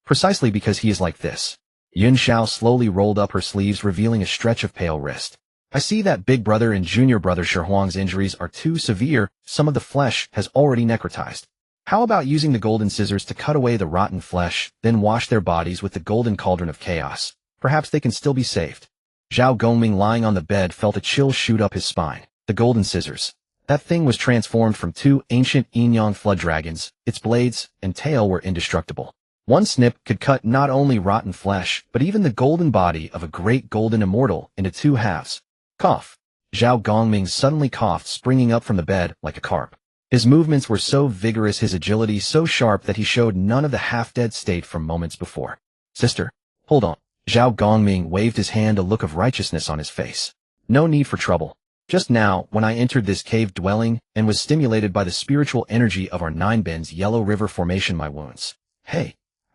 Precisely because he is like this. Yun Xiao slowly rolled up her sleeves, revealing a stretch of pale wrist. I see that big brother and junior brother Shi Huang's injuries are too severe, some of the flesh has already necrotized. How about using the golden scissors to cut away the rotten flesh, then wash their bodies with the golden cauldron of chaos? Perhaps they can still be saved. Xiao Gongming, lying on the bed, felt a chill shoot up his spine. The golden scissors. That thing was transformed from two ancient Yin-Yang flood dragons. Its blades and tail were indestructible. One snip could cut not only rotten flesh, but even the golden body of a great golden immortal into two halves. Cough. Xiao Gongming suddenly coughed, springing up from the bed like a carp. His movements were so vigorous, his agility so sharp, that he showed none of the half-dead state from moments before. Sister, hold on. Xiao Gongming waved his hand, a look of righteousness on his face. No need for trouble. Just now, when I entered this cave dwelling and was stimulated by the spiritual energy of our nine bends Yellow River formation, my wounds,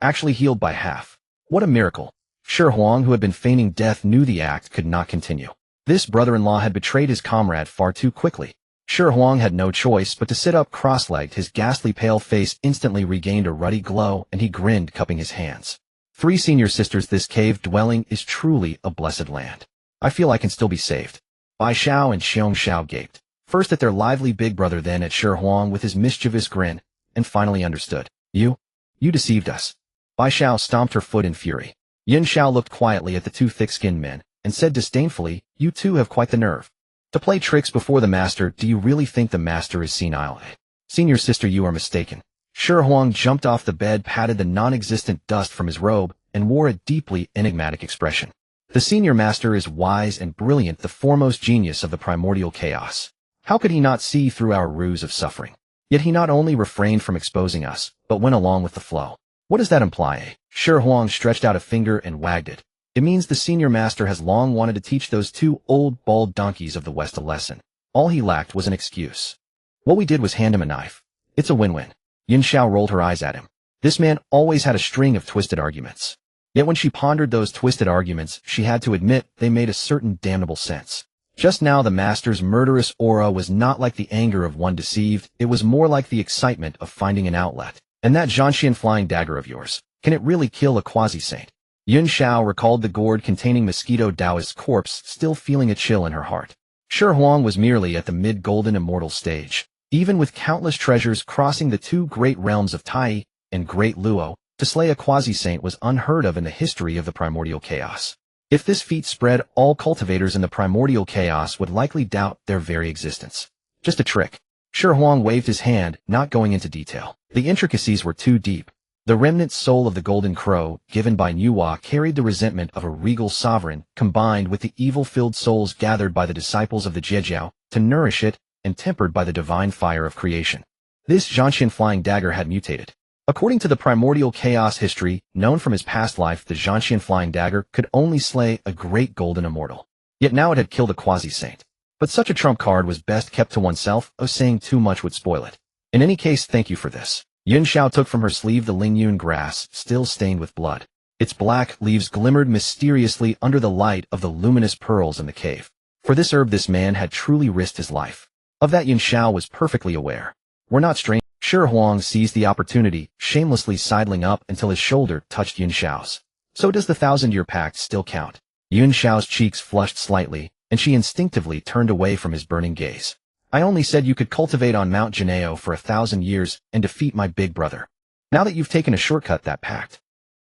actually healed by half. What a miracle. Shi Huang, who had been feigning death, knew the act could not continue. This brother-in-law had betrayed his comrade far too quickly. Shi Huang had no choice but to sit up cross-legged. His ghastly pale face instantly regained a ruddy glow, and he grinned, cupping his hands. Three senior sisters, this cave dwelling is truly a blessed land. I feel I can still be saved. Bai Xiao and Xiong Xiao gaped, first at their lively big brother, then at Shi Huang with his mischievous grin, and finally understood. You deceived us. Bai Xiao stomped her foot in fury. Yin Xiao looked quietly at the two thick-skinned men, and said disdainfully, you two have quite the nerve to play tricks before the master. Do you really think the master is senile? Senior sister, you are mistaken. Shi Huang jumped off the bed, patted the non-existent dust from his robe, and wore a deeply enigmatic expression. The senior master is wise and brilliant, the foremost genius of the primordial chaos. How could he not see through our ruse of suffering? Yet he not only refrained from exposing us, but went along with the flow. What does that imply? Shi Huang stretched out a finger and wagged it. It means the senior master has long wanted to teach those two old bald donkeys of the West a lesson. All he lacked was an excuse. What we did was hand him a knife. It's a win-win. Yin Xiao rolled her eyes at him. This man always had a string of twisted arguments. Yet when she pondered those twisted arguments, she had to admit they made a certain damnable sense. Just now the master's murderous aura was not like the anger of one deceived, it was more like the excitement of finding an outlet. And that Zhanxian flying dagger of yours, can it really kill a quasi-saint? Yun Xiao recalled the gourd containing Mosquito Taoist's corpse, still feeling a chill in her heart. Shi Huang was merely at the mid-golden immortal stage. Even with countless treasures crossing the two great realms of Tai and Great Luo, to slay a quasi-saint was unheard of in the history of the primordial chaos. If this feat spread, all cultivators in the primordial chaos would likely doubt their very existence. Just a trick. Shi Huang waved his hand, not going into detail. The intricacies were too deep. The remnant soul of the golden crow, given by Nuwa, carried the resentment of a regal sovereign, combined with the evil-filled souls gathered by the disciples of the Zhejiao, to nourish it, and tempered by the divine fire of creation. This Zhanxian flying dagger had mutated. According to the primordial chaos history, known from his past life, the Zhanxian flying dagger could only slay a great golden immortal. Yet now it had killed a quasi-saint. But such a trump card was best kept to oneself, saying too much would spoil it. In any case, thank you for this. Yun Xiao took from her sleeve the Lingyun grass, still stained with blood. Its black leaves glimmered mysteriously under the light of the luminous pearls in the cave. For this herb this man had truly risked his life. Of that Yun Xiao was perfectly aware. We're not strangers. Shi Huang seized the opportunity, shamelessly sidling up until his shoulder touched Yun Xiao's. So does the 1,000-year pact still count? Yun Xiao's cheeks flushed slightly, and she instinctively turned away from his burning gaze. I only said you could cultivate on Mount Geneo for 1,000 years and defeat my big brother. Now that you've taken a shortcut, that pact.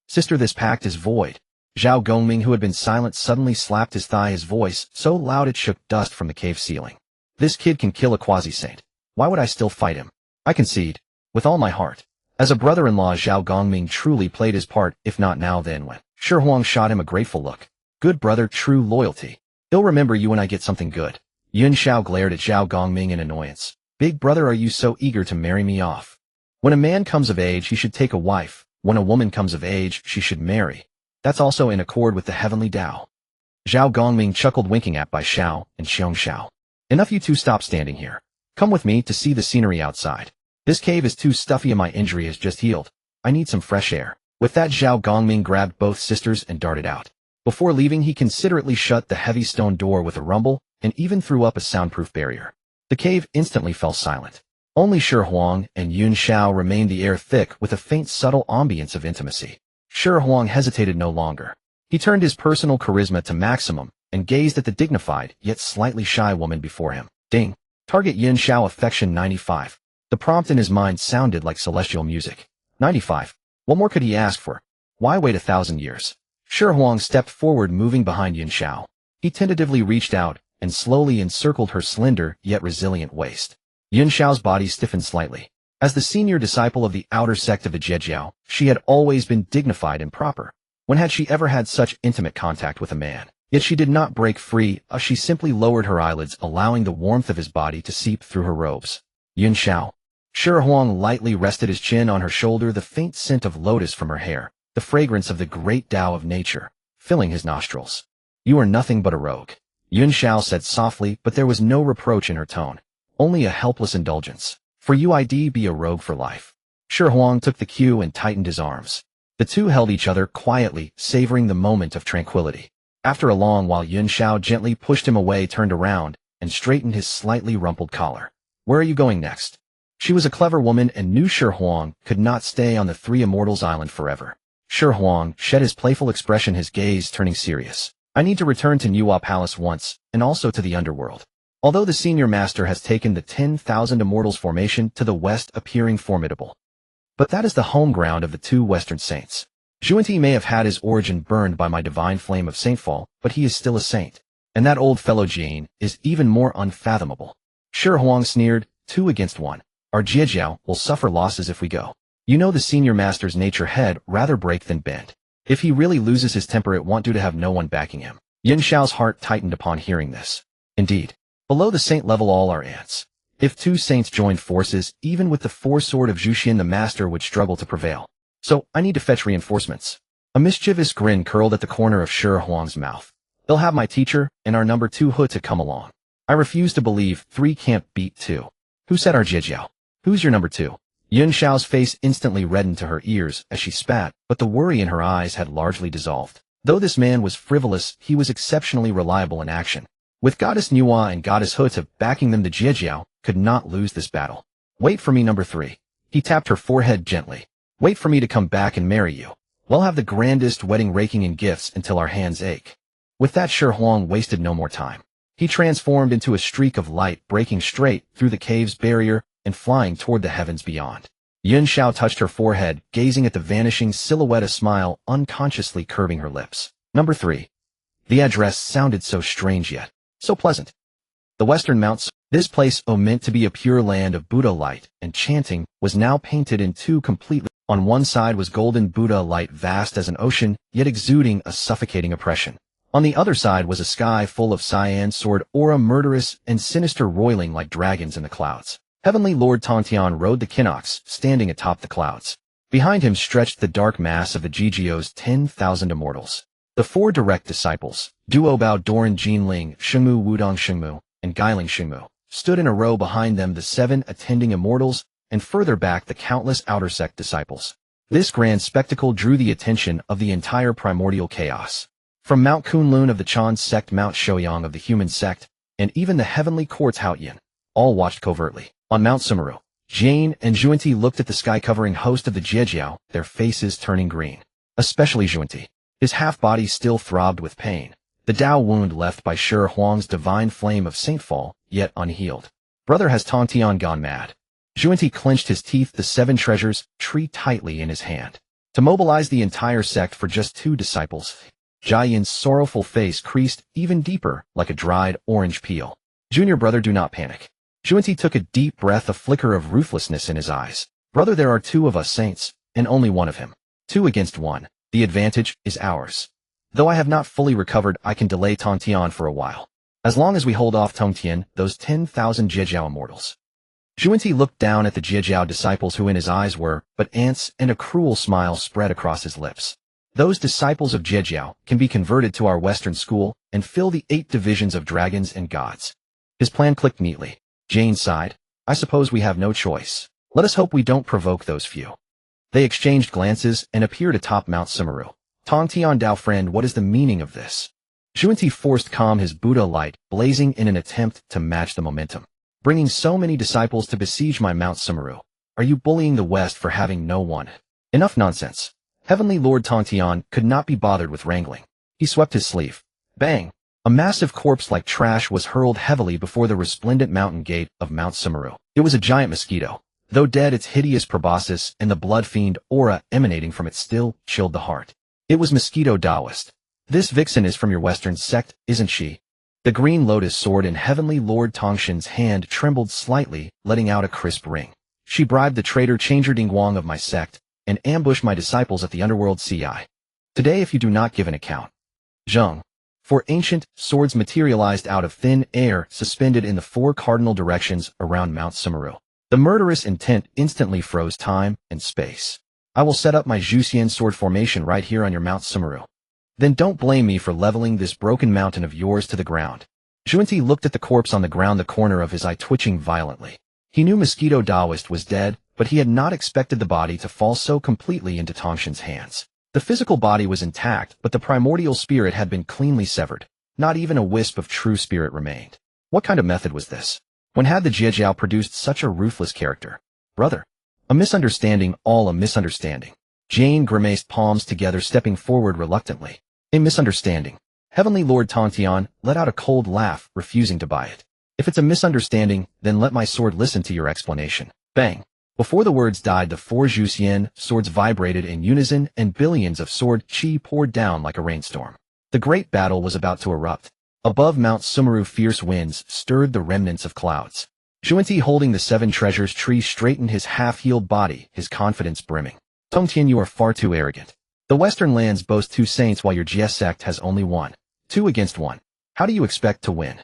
Sister, this pact is void. Zhao Gongming, who had been silent, suddenly slapped his thigh, his voice so loud it shook dust from the cave ceiling. This kid can kill a quasi-saint. Why would I still fight him? I concede. With all my heart. As a brother-in-law, Zhao Gongming truly played his part, if not now then when. Shi Huang shot him a grateful look. Good brother, true loyalty. He'll remember you when I get something good. Yun Xiao glared at Zhao Gongming in annoyance. Big brother, are you so eager to marry me off? When a man comes of age, he should take a wife. When a woman comes of age, she should marry. That's also in accord with the heavenly Tao. Zhao Gongming chuckled, winking at Bai Xiao and Xiong Xiao. Enough, you two, stop standing here. Come with me to see the scenery outside. This cave is too stuffy and my injury has just healed. I need some fresh air. With that, Zhao Gongming grabbed both sisters and darted out. Before leaving, he considerately shut the heavy stone door with a rumble and even threw up a soundproof barrier. The cave instantly fell silent. Only Shi Huang and Yun Xiao remained, the air thick with a faint, subtle ambience of intimacy. Shi Huang hesitated no longer. He turned his personal charisma to maximum and gazed at the dignified, yet slightly shy woman before him. Ding. Target Yun Xiao, affection 95. The prompt in his mind sounded like celestial music. 95. What more could he ask for? Why wait 1,000 years? Shi Huang stepped forward, moving behind Yun Xiao. He tentatively reached out and slowly encircled her slender yet resilient waist. Yun Xiao's body stiffened slightly. As the senior disciple of the outer sect of the Jiejiao, she had always been dignified and proper. When had she ever had such intimate contact with a man? Yet she did not break free, she simply lowered her eyelids, allowing the warmth of his body to seep through her robes. Yun Xiao. Shi Huang lightly rested his chin on her shoulder, the faint scent of lotus from her hair, the fragrance of the great Tao of nature, filling his nostrils. You are nothing but a rogue. Yun Xiao said softly, but there was no reproach in her tone. Only a helpless indulgence. For you, I'd be a rogue for life. Shi Huang took the cue and tightened his arms. The two held each other quietly, savoring the moment of tranquility. After a long while, Yun Xiao gently pushed him away, turned around, and straightened his slightly rumpled collar. Where are you going next? She was a clever woman and knew Shi Huang could not stay on the Three Immortals Island forever. Shi Huang shed his playful expression, his gaze turning serious. I need to return to Nuwa Palace once, and also to the underworld. Although the senior master has taken the 10,000 Immortals formation to the west, appearing formidable. But that is the home ground of the two Western saints. Zhuanti may have had his origin burned by my divine flame of saintfall, but he is still a saint. And that old fellow Jane is even more unfathomable. Shi Huang sneered, 2 against 1. Our Jiejiao will suffer losses if we go. You know the senior master's nature, head rather break than bend. If he really loses his temper, it won't do to have no one backing him. Yun Xiao's heart tightened upon hearing this. Indeed. Below the saint level all are ants. If 2 saints joined forces, even with the 4 sword of Zhuxian, the master would struggle to prevail. So, I need to fetch reinforcements. A mischievous grin curled at the corner of Shi Huang's mouth. They'll have my teacher and our number 2 Hu to come along. I refuse to believe 3 can't beat 2. Who said our Jiejiao? Who's your number 2? Yun Xiao's face instantly reddened to her ears as she spat, but the worry in her eyes had largely dissolved. Though this man was frivolous, he was exceptionally reliable in action. With Goddess Nuwa and Goddess Huta backing them, the Jiejiao could not lose this battle. Wait for me, number 3. He tapped her forehead gently. Wait for me to come back and marry you. We'll have the grandest wedding, raking in gifts until our hands ache. With that, Shi Huang wasted no more time. He transformed into a streak of light, breaking straight through the cave's barrier and flying toward the heavens beyond. Yun Xiao touched her forehead, gazing at the vanishing silhouette, a smile unconsciously curving her lips. Number 3. The address sounded so strange yet so pleasant. The Western Mounts, this place, meant to be a pure land of Buddha light and chanting, was now painted in 2 completely. On one side was golden Buddha light, vast as an ocean, yet exuding a suffocating oppression. On the other side was a sky full of cyan sword aura, murderous and sinister, roiling like dragons in the clouds. Heavenly Lord Tongtian rode the Kinox, standing atop the clouds. Behind him stretched the dark mass of the Jijiao's 10,000 immortals. The 4 direct disciples, Duo Bao Doran Jinling, Shengmu Wudong Shengmu, and Guiling Shengmu, stood in a row behind them, the 7 attending immortals, and further back the countless outer sect disciples. This grand spectacle drew the attention of the entire primordial chaos. From Mount Kunlun of the Chan sect, Mount Shouyang of the human sect, and even the heavenly courts Haoyan, all watched covertly. On Mount Sumeru, Jane and Zhuanti looked at the sky-covering host of the Jiejiao, their faces turning green. Especially Zhuanti. His half-body still throbbed with pain. the Tao wound left by Shi Huang's divine flame of saintfall, yet unhealed. Brother, has Tongtian gone mad? Zhuanti clenched his teeth, the 7 treasures tree tightly in his hand. To mobilize the entire sect for just 2 disciples. Jiayin's sorrowful face creased even deeper, like a dried orange peel. Junior brother, do not panic. Zhuanti took a deep breath, a flicker of ruthlessness in his eyes. Brother, there are 2 of us saints, and only 1 of him. 2 against 1. The advantage is ours. Though I have not fully recovered, I can delay Tongtian for a while. As long as we hold off Tongtian, those 10,000 Jiejiao immortals. Zhuanti looked down at the Jiejiao disciples who in his eyes were but ants, and a cruel smile spread across his lips. Those disciples of Jiejiao can be converted to our Western school and fill the 8 divisions of dragons and gods. His plan clicked neatly. Jane sighed. I suppose we have no choice. Let us hope we don't provoke those few. They exchanged glances and appeared atop Mount Sumeru. Tongtian Dao, friend, what is the meaning of this? Zhuanti forced calm, his Buddha light blazing in an attempt to match the momentum. Bringing so many disciples to besiege my Mount Sumeru. Are you bullying the West for having no one? Enough nonsense. Heavenly Lord Tongtian could not be bothered with wrangling. He swept his sleeve. Bang! A massive corpse like trash was hurled heavily before the resplendent mountain gate of Mount Sumeru. It was a giant mosquito. Though dead, its hideous proboscis and the blood fiend aura emanating from it still chilled the heart. It was Mosquito Taoist. This vixen is from your Western sect, isn't she? The green lotus sword in Heavenly Lord Tongshin's hand trembled slightly, letting out a crisp ring. She bribed the traitor Changer Dingguang of my sect, and ambushed my disciples at the underworld Xihe. Today, if you do not give an account. Zheng. 4 ancient swords materialized out of thin air, suspended in the 4 cardinal directions around Mount Sumeru. The murderous intent instantly froze time and space. I will set up my Zhuxian sword formation right here on your Mount Sumeru. Then don't blame me for leveling this broken mountain of yours to the ground. Zhuanti looked at the corpse on the ground, the corner of his eye twitching violently. He knew Mosquito Taoist was dead, but he had not expected the body to fall so completely into Tongshin's hands. The physical body was intact, but the primordial spirit had been cleanly severed. Not even a wisp of true spirit remained. What kind of method was this? When had the Jiejiao produced such a ruthless character? Brother. A misunderstanding, all a misunderstanding. Jane grimaced, palms together, stepping forward reluctantly. A misunderstanding. Heavenly Lord Tongtian let out a cold laugh, refusing to buy it. If it's a misunderstanding, then let my sword listen to your explanation. Bang. Before the words died, the 4 Zhuxian swords vibrated in unison, and billions of sword chi poured down like a rainstorm. The great battle was about to erupt. Above Mount Sumeru, fierce winds stirred the remnants of clouds. Zhuanti, holding the 7 treasures tree, straightened his half-healed body, his confidence brimming. Tongtian, you are far too arrogant. The Western lands boast 2 saints while your Jie sect has only 1. 2 against 1. How do you expect to win?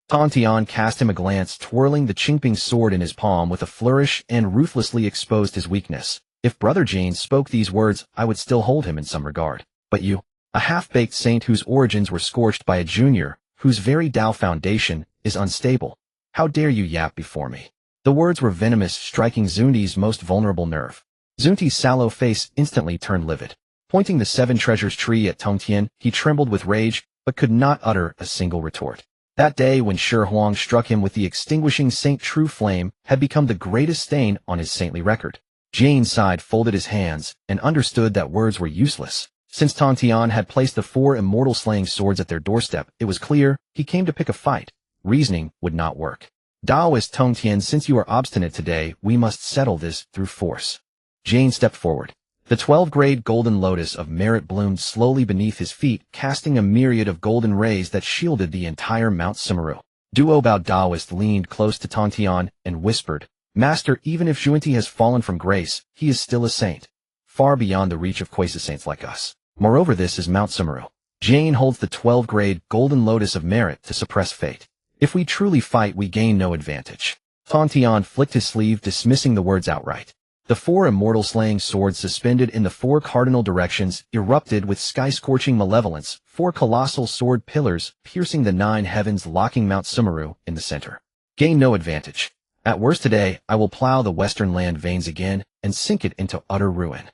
Tongtian cast him a glance, twirling the Qingping sword in his palm with a flourish, and ruthlessly exposed his weakness. If Brother Jane spoke these words, I would still hold him in some regard. But you, a half-baked saint whose origins were scorched by a junior, whose very Tao foundation is unstable. How dare you yap before me? The words were venomous, striking Zhuanti's most vulnerable nerve. Zhuanti's sallow face instantly turned livid. Pointing the 7 treasures tree at Tongtian, he trembled with rage, but could not utter a single retort. That day when Shi Huang struck him with the extinguishing Saint True Flame had become the greatest stain on his saintly record. Jane sighed, folded his hands, and understood that words were useless. Since Tongtian had placed the 4 immortal slaying swords at their doorstep, it was clear he came to pick a fight. Reasoning would not work. Taoist Tongtian, since you are obstinate today, we must settle this through force. Jane stepped forward. The 12-grade golden lotus of merit bloomed slowly beneath his feet, casting a myriad of golden rays that shielded the entire Mount Sumeru. Duo Bao Taoist leaned close to Tongtian and whispered, Master, even if Zhuanti has fallen from grace, he is still a saint. Far beyond the reach of Quasi saints like us. Moreover, this is Mount Sumeru. Jane holds the 12-grade golden lotus of merit to suppress fate. If we truly fight, we gain no advantage. Tongtian flicked his sleeve, dismissing the words outright. The 4 immortal slaying swords suspended in the 4 cardinal directions erupted with sky-scorching malevolence, 4 colossal sword pillars piercing the 9 heavens, locking Mount Sumeru in the center. Gain no advantage. At worst today, I will plow the western land veins again and sink it into utter ruin.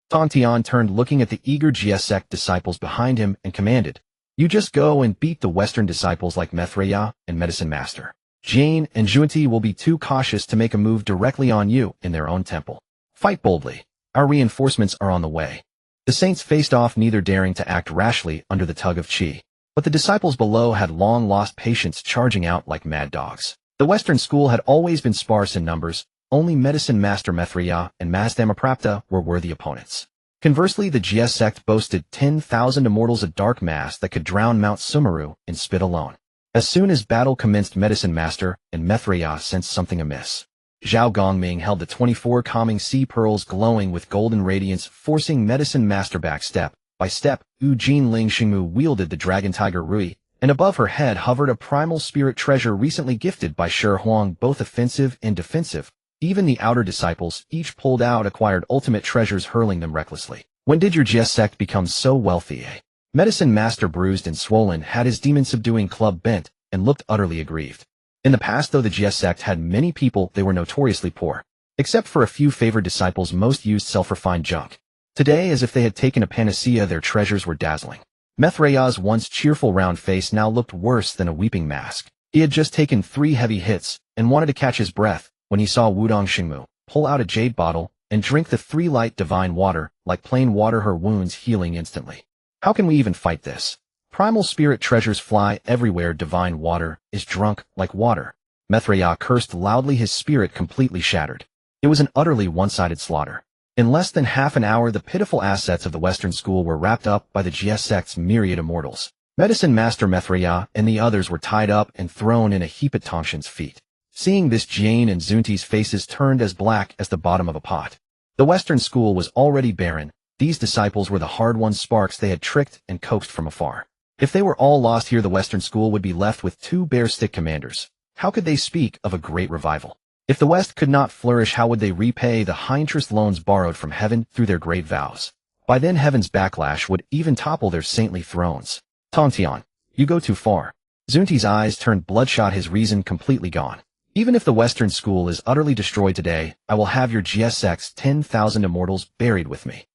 Tongtian turned, looking at the eager Jie sect disciples behind him, and commanded, You just go and beat the western disciples like Methreya and Medicine Master. Jane and Zhuanti will be too cautious to make a move directly on you in their own temple. Fight boldly. Our reinforcements are on the way. The saints faced off, neither daring to act rashly under the tug of Qi. But the disciples below had long lost patience, charging out like mad dogs. The Western school had always been sparse in numbers. Only Medicine Master Mithriya and Mazdamaprapta were worthy opponents. Conversely, the Xihe sect boasted 10,000 immortals, a dark mass that could drown Mount Sumeru in spit alone. As soon as battle commenced, Medicine Master and Mithriya sensed something amiss. Zhao Gongming held the 24 calming sea pearls glowing with golden radiance, forcing Medicine Master back step by step. Yu Jin Ling Xingmu wielded the dragon tiger Rui, and above her head hovered a primal spirit treasure recently gifted by Shi Huang, both offensive and defensive. Even the outer disciples, each pulled out, acquired ultimate treasures, hurling them recklessly. When did your Xihe sect become so wealthy, eh? Medicine Master, bruised and swollen, had his demon-subduing club bent and looked utterly aggrieved. In the past, though the Xihe sect had many people, they were notoriously poor. Except for a few favored disciples, most used self-refined junk. Today, as if they had taken a panacea, their treasures were dazzling. Mithriya's once cheerful round face now looked worse than a weeping mask. He had just taken 3 heavy hits and wanted to catch his breath when he saw Wudong Xingmu pull out a jade bottle and drink the 3 light divine water, like plain water, her wounds healing instantly. How can we even fight this? Primal spirit treasures fly everywhere. Divine water is drunk like water. Mithriya cursed loudly, his spirit completely shattered. It was an utterly one-sided slaughter. In less than half an hour, the pitiful assets of the Western school were wrapped up by the Xihe sect's myriad immortals. Medicine Master Mithriya and the others were tied up and thrown in a heap at Tongshan's feet. Seeing this, Jane and Zunti's faces turned as black as the bottom of a pot. The Western school was already barren. These disciples were the hard-won sparks they had tricked and coaxed from afar. If they were all lost here, the Western school would be left with 2 bare stick commanders. How could they speak of a great revival? If the West could not flourish, how would they repay the high-interest loans borrowed from heaven through their great vows? By then, heaven's backlash would even topple their saintly thrones. Tongtian, you go too far. Zunti's eyes turned bloodshot, his reason completely gone. Even if the Western school is utterly destroyed today, I will have your Xihe sect's 10,000 immortals buried with me.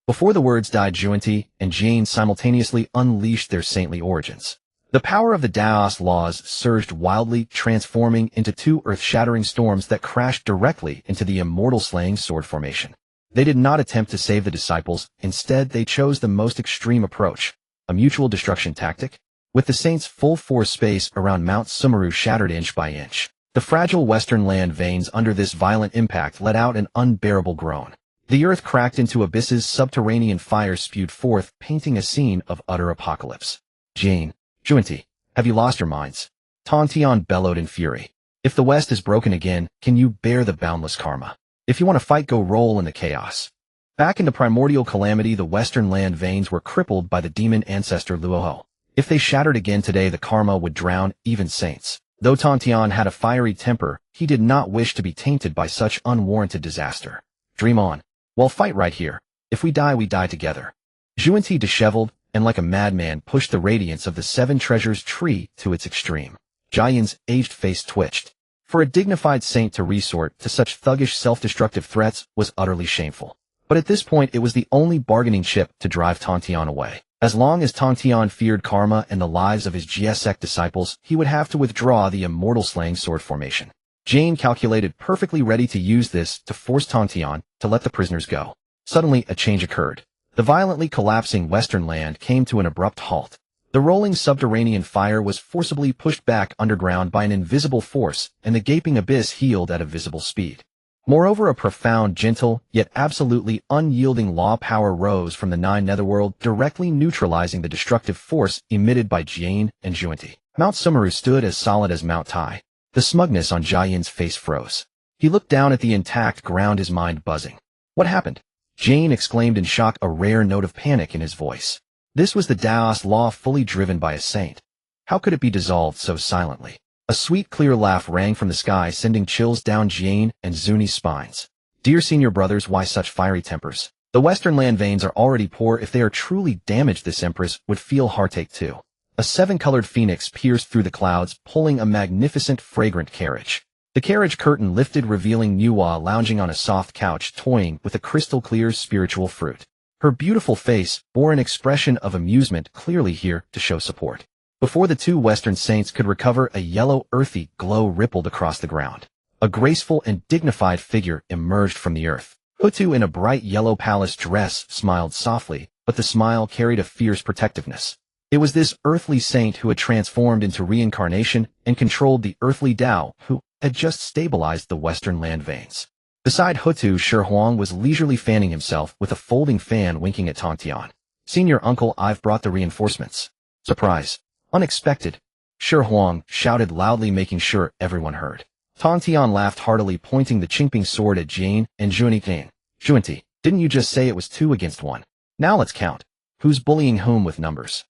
Before the words died, Zunti and Jane simultaneously unleashed their saintly origins. The power of the Daos laws surged wildly, transforming into 2 earth-shattering storms that crashed directly into the immortal-slaying sword formation. They did not attempt to save the disciples. Instead, they chose the most extreme approach, a mutual destruction tactic. With the saints' full force, space around Mount Sumeru shattered inch by inch. The fragile western land veins under this violent impact let out an unbearable groan. The earth cracked into abysses, subterranean fire spewed forth, painting a scene of utter apocalypse. Jane, Zunti, have you lost your minds? Tongtian bellowed in fury. If the West is broken again, can you bear the boundless karma? If you want to fight, go roll in the chaos. Back in the primordial calamity, the western land veins were crippled by the demon ancestor Luoho. If they shattered again today, the karma would drown even saints. Though Tongtian had a fiery temper, he did not wish to be tainted by such unwarranted disaster. Dream on. Well, fight right here. If we die, we die together. Zunti, disheveled and like a madman, pushed the radiance of the 7 treasures tree to its extreme. Jian's aged face twitched. For a dignified saint to resort to such thuggish self-destructive threats was utterly shameful. But at this point, it was the only bargaining chip to drive Tongtian away. As long as Tongtian feared karma and the lives of his Xihe sect disciples, he would have to withdraw the immortal-slaying sword formation. Jane calculated, perfectly ready to use this to force Tongtian to let the prisoners go. Suddenly, a change occurred. The violently collapsing western land came to an abrupt halt. The rolling subterranean fire was forcibly pushed back underground by an invisible force, and the gaping abyss healed at a visible speed. Moreover, a profound, gentle, yet absolutely unyielding law power rose from the 9 netherworld, directly neutralizing the destructive force emitted by Jane and Zunti. Mount Sumeru stood as solid as Mount Tai. The smugness on Jian's face froze. He looked down at the intact ground, his mind buzzing. What happened? Jane exclaimed in shock, a rare note of panic in his voice. This was the Daos law fully driven by a saint. How could it be dissolved so silently? A sweet, clear laugh rang from the sky, sending chills down Jane and Zunti's spines. Dear senior brothers, why such fiery tempers? The western land veins are already poor. If they are truly damaged, this empress would feel heartache too. A 7-colored phoenix pierced through the clouds, pulling a magnificent, fragrant carriage. The carriage curtain lifted, revealing Nuwa lounging on a soft couch, toying with a crystal-clear spiritual fruit. Her beautiful face bore an expression of amusement, clearly here to show support. Before the 2 western saints could recover, a yellow, earthy glow rippled across the ground. A graceful and dignified figure emerged from the earth. Hutu, in a bright yellow palace dress, smiled softly, but the smile carried a fierce protectiveness. It was this earthly saint who had transformed into reincarnation and controlled the earthly Tao, who had just stabilized the western land veins. Beside Hutu, Shi Huang was leisurely fanning himself with a folding fan, winking at Tong Tian. "Senior uncle, I've brought the reinforcements." Surprise. Unexpected. Shi Huang shouted loudly, making sure everyone heard. Tong Tian laughed heartily, pointing the Qingping sword at Jane and Juanti. "Juanti, didn't you just say it was 2 against 1? Now let's count. Who's bullying whom with numbers?"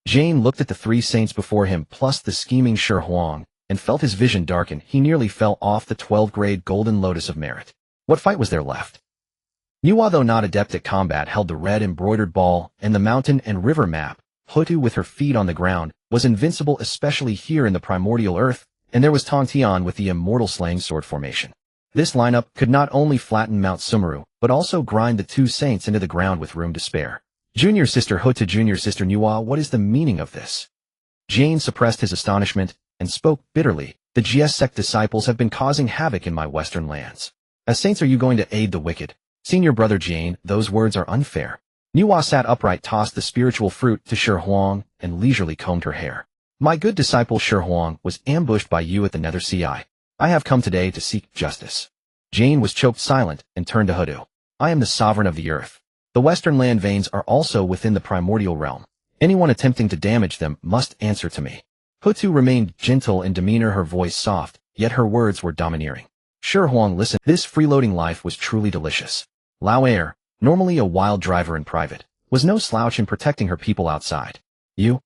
Jane looked at the 3 saints before him plus the scheming Shi Huang and felt his vision darken. He nearly fell off the 12th-grade golden lotus of merit. What fight was there left? Nuwa, though not adept at combat, held the red embroidered ball and the mountain and river map. Hutu, with her feet on the ground, was invincible, especially here in the primordial earth, and there was Tong Tian with the immortal slaying sword formation. This lineup could not only flatten Mount Sumeru, but also grind the 2 saints into the ground with room to spare. "Junior sister Hutu, junior sister Nuwa, what is the meaning of this?" Jane suppressed his astonishment and spoke bitterly. "The GS sect disciples have been causing havoc in my western lands. As saints, are you going to aid the wicked?" "Senior brother Jane, those words are unfair." Nuwa sat upright, tossed the spiritual fruit to Shi Huang, and leisurely combed her hair. "My good disciple Shi Huang was ambushed by you at the Nether Sea. I have come today to seek justice." Jane was choked silent and turned to Hutu. "I am the sovereign of the earth. The western land veins are also within the primordial realm. Anyone attempting to damage them must answer to me." Hutu remained gentle in demeanor, her voice soft, yet her words were domineering. Shi Huang listened. This freeloading life was truly delicious. Lao Air, normally a wild driver in private, was no slouch in protecting her people outside. You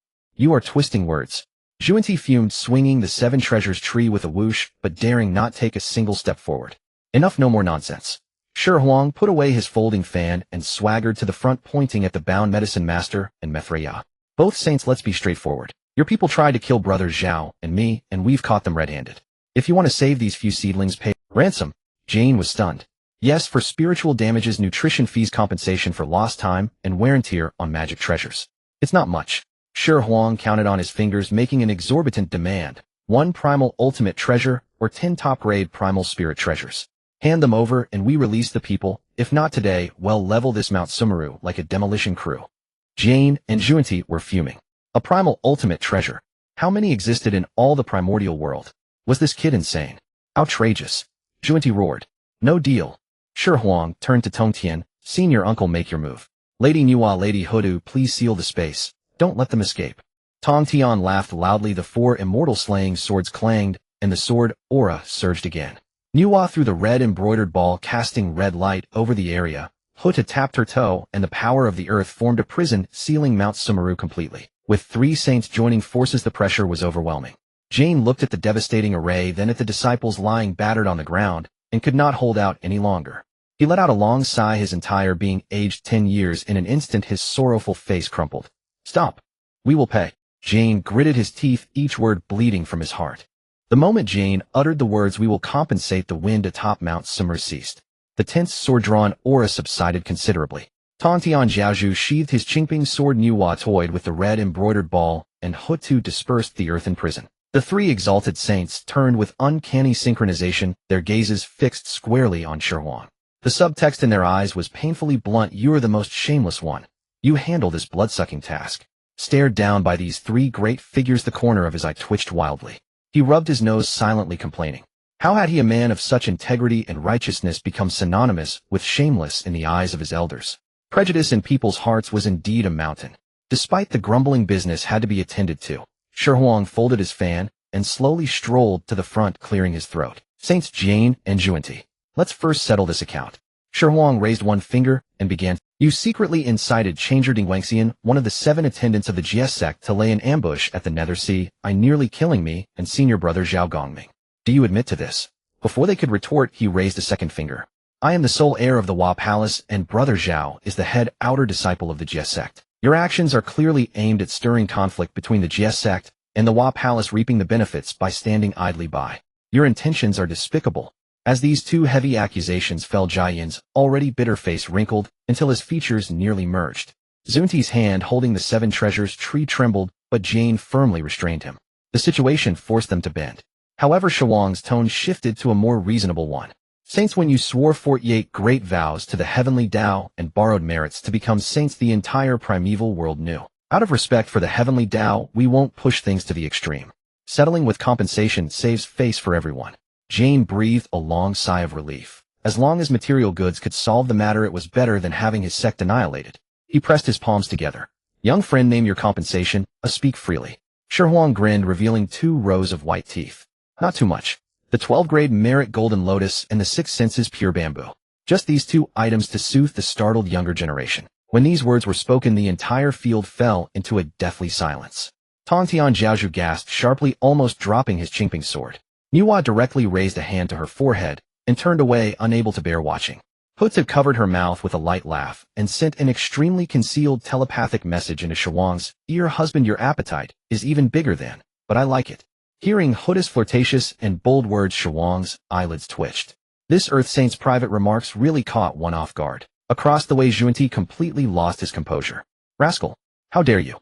are twisting words." Juanti fumed, swinging the 7 treasures tree with a whoosh, but daring not take a single step forward. "Enough, no more nonsense." Shi Huang put away his folding fan and swaggered to the front, pointing at the bound medicine master and Mithreya. "Both saints, let's be straightforward. Your people tried to kill brother Zhao and me, and we've caught them red-handed. If you want to save these few seedlings, pay ransom." Jane was stunned. "Yes, for spiritual damages, nutrition fees, compensation for lost time, and wear and tear on magic treasures. It's not much." Shi Huang counted on his fingers, making an exorbitant demand. 1 primal ultimate treasure or 10 top-grade primal spirit treasures. Hand them over and we release the people. If not today, well, level this Mount Sumeru like a demolition crew. Jane and Juanti were fuming. A primal ultimate treasure. How many existed in all the primordial world? Was this kid insane? Outrageous. Juanti roared. "No deal." Shi Huang turned to Tong Tian. "Senior uncle, make your move. Lady Nuwa, Lady Hutu, please seal the space. Don't let them escape." Tong Tian laughed loudly. The 4 immortal slaying swords clanged, and the sword aura surged again. Nuwa threw the red embroidered ball, casting red light over the area. Hutu tapped her toe, and the power of the earth formed a prison, sealing Mount Sumeru completely. With 3 saints joining forces, the pressure was overwhelming. Jane looked at the devastating array, then at the disciples lying battered on the ground, and could not hold out any longer. He let out a long sigh, his entire being aged 10 years. In an instant, his sorrowful face crumpled. "Stop. We will pay." Jane gritted his teeth, each word bleeding from his heart. The moment Jane uttered the words, "We will compensate," the wind atop Mount Sumeru ceased. The tense sword-drawn aura subsided considerably. Tong Tian Jiaozhu sheathed his Qingping sword, Nuwa toyed with the red embroidered ball, and Hutu dispersed the earthen prison. The 3 exalted saints turned with uncanny synchronization, their gazes fixed squarely on Shi Huang. The subtext in their eyes was painfully blunt. "You are the most shameless one. You handle this blood-sucking task." Stared down by these 3 great figures, the corner of his eye twitched wildly. He rubbed his nose, silently complaining. How had he, a man of such integrity and righteousness, become synonymous with shameless in the eyes of his elders? Prejudice in people's hearts was indeed a mountain. Despite the grumbling, business had to be attended to. Shi Huang folded his fan and slowly strolled to the front, clearing his throat. "Saints Jane and Juanti, let's first settle this account." Shi Huang raised one finger and began. "You secretly incited Changer Ding Wangxian, one of the 7 attendants of the GS sect, to lay an ambush at the Nether Sea, nearly killing me and senior brother Zhao Gongming. Do you admit to this?" Before they could retort, he raised a second finger. "I am the sole heir of the Hua Palace, and brother Zhao is the head outer disciple of the GS sect. Your actions are clearly aimed at stirring conflict between the GS sect and the Hua Palace, reaping the benefits by standing idly by. Your intentions are despicable." As these 2 heavy accusations fell, Jiayan's already bitter face wrinkled until his features nearly merged. Zunti's hand holding the 7 treasures tree trembled, but Jane firmly restrained him. The situation forced them to bend. However, Shi Huang's tone shifted to a more reasonable one. "Saints, when you swore 48 great vows to the heavenly Tao and borrowed merits to become saints, the entire primeval world knew. Out of respect for the heavenly Tao, we won't push things to the extreme. Settling with compensation saves face for everyone. Jane breathed a long sigh of relief. As long as material goods could solve the matter, it was better than having his sect annihilated. He pressed his palms together. Young friend, name your compensation, speak freely. Shi Huang grinned, revealing 2 rows of white teeth. Not too much. The 12th-grade merit golden lotus and the 6 senses pure bamboo. Just these 2 items to soothe the startled younger generation. When these words were spoken, the entire field fell into a deathly silence. Tontian Jiaozhu gasped sharply, almost dropping his Qingping sword. Nuwa directly raised a hand to her forehead and turned away, unable to bear watching. Huzi covered her mouth with a light laugh and sent an extremely concealed telepathic message into Shi Huang's ear. Husband, your appetite is even bigger than, but I like it. Hearing Huzi's flirtatious and bold words, Shi Huang's eyelids twitched. This Earth Saint's private remarks really caught one off guard. Across the way, Junti completely lost his composure. Rascal, how dare you?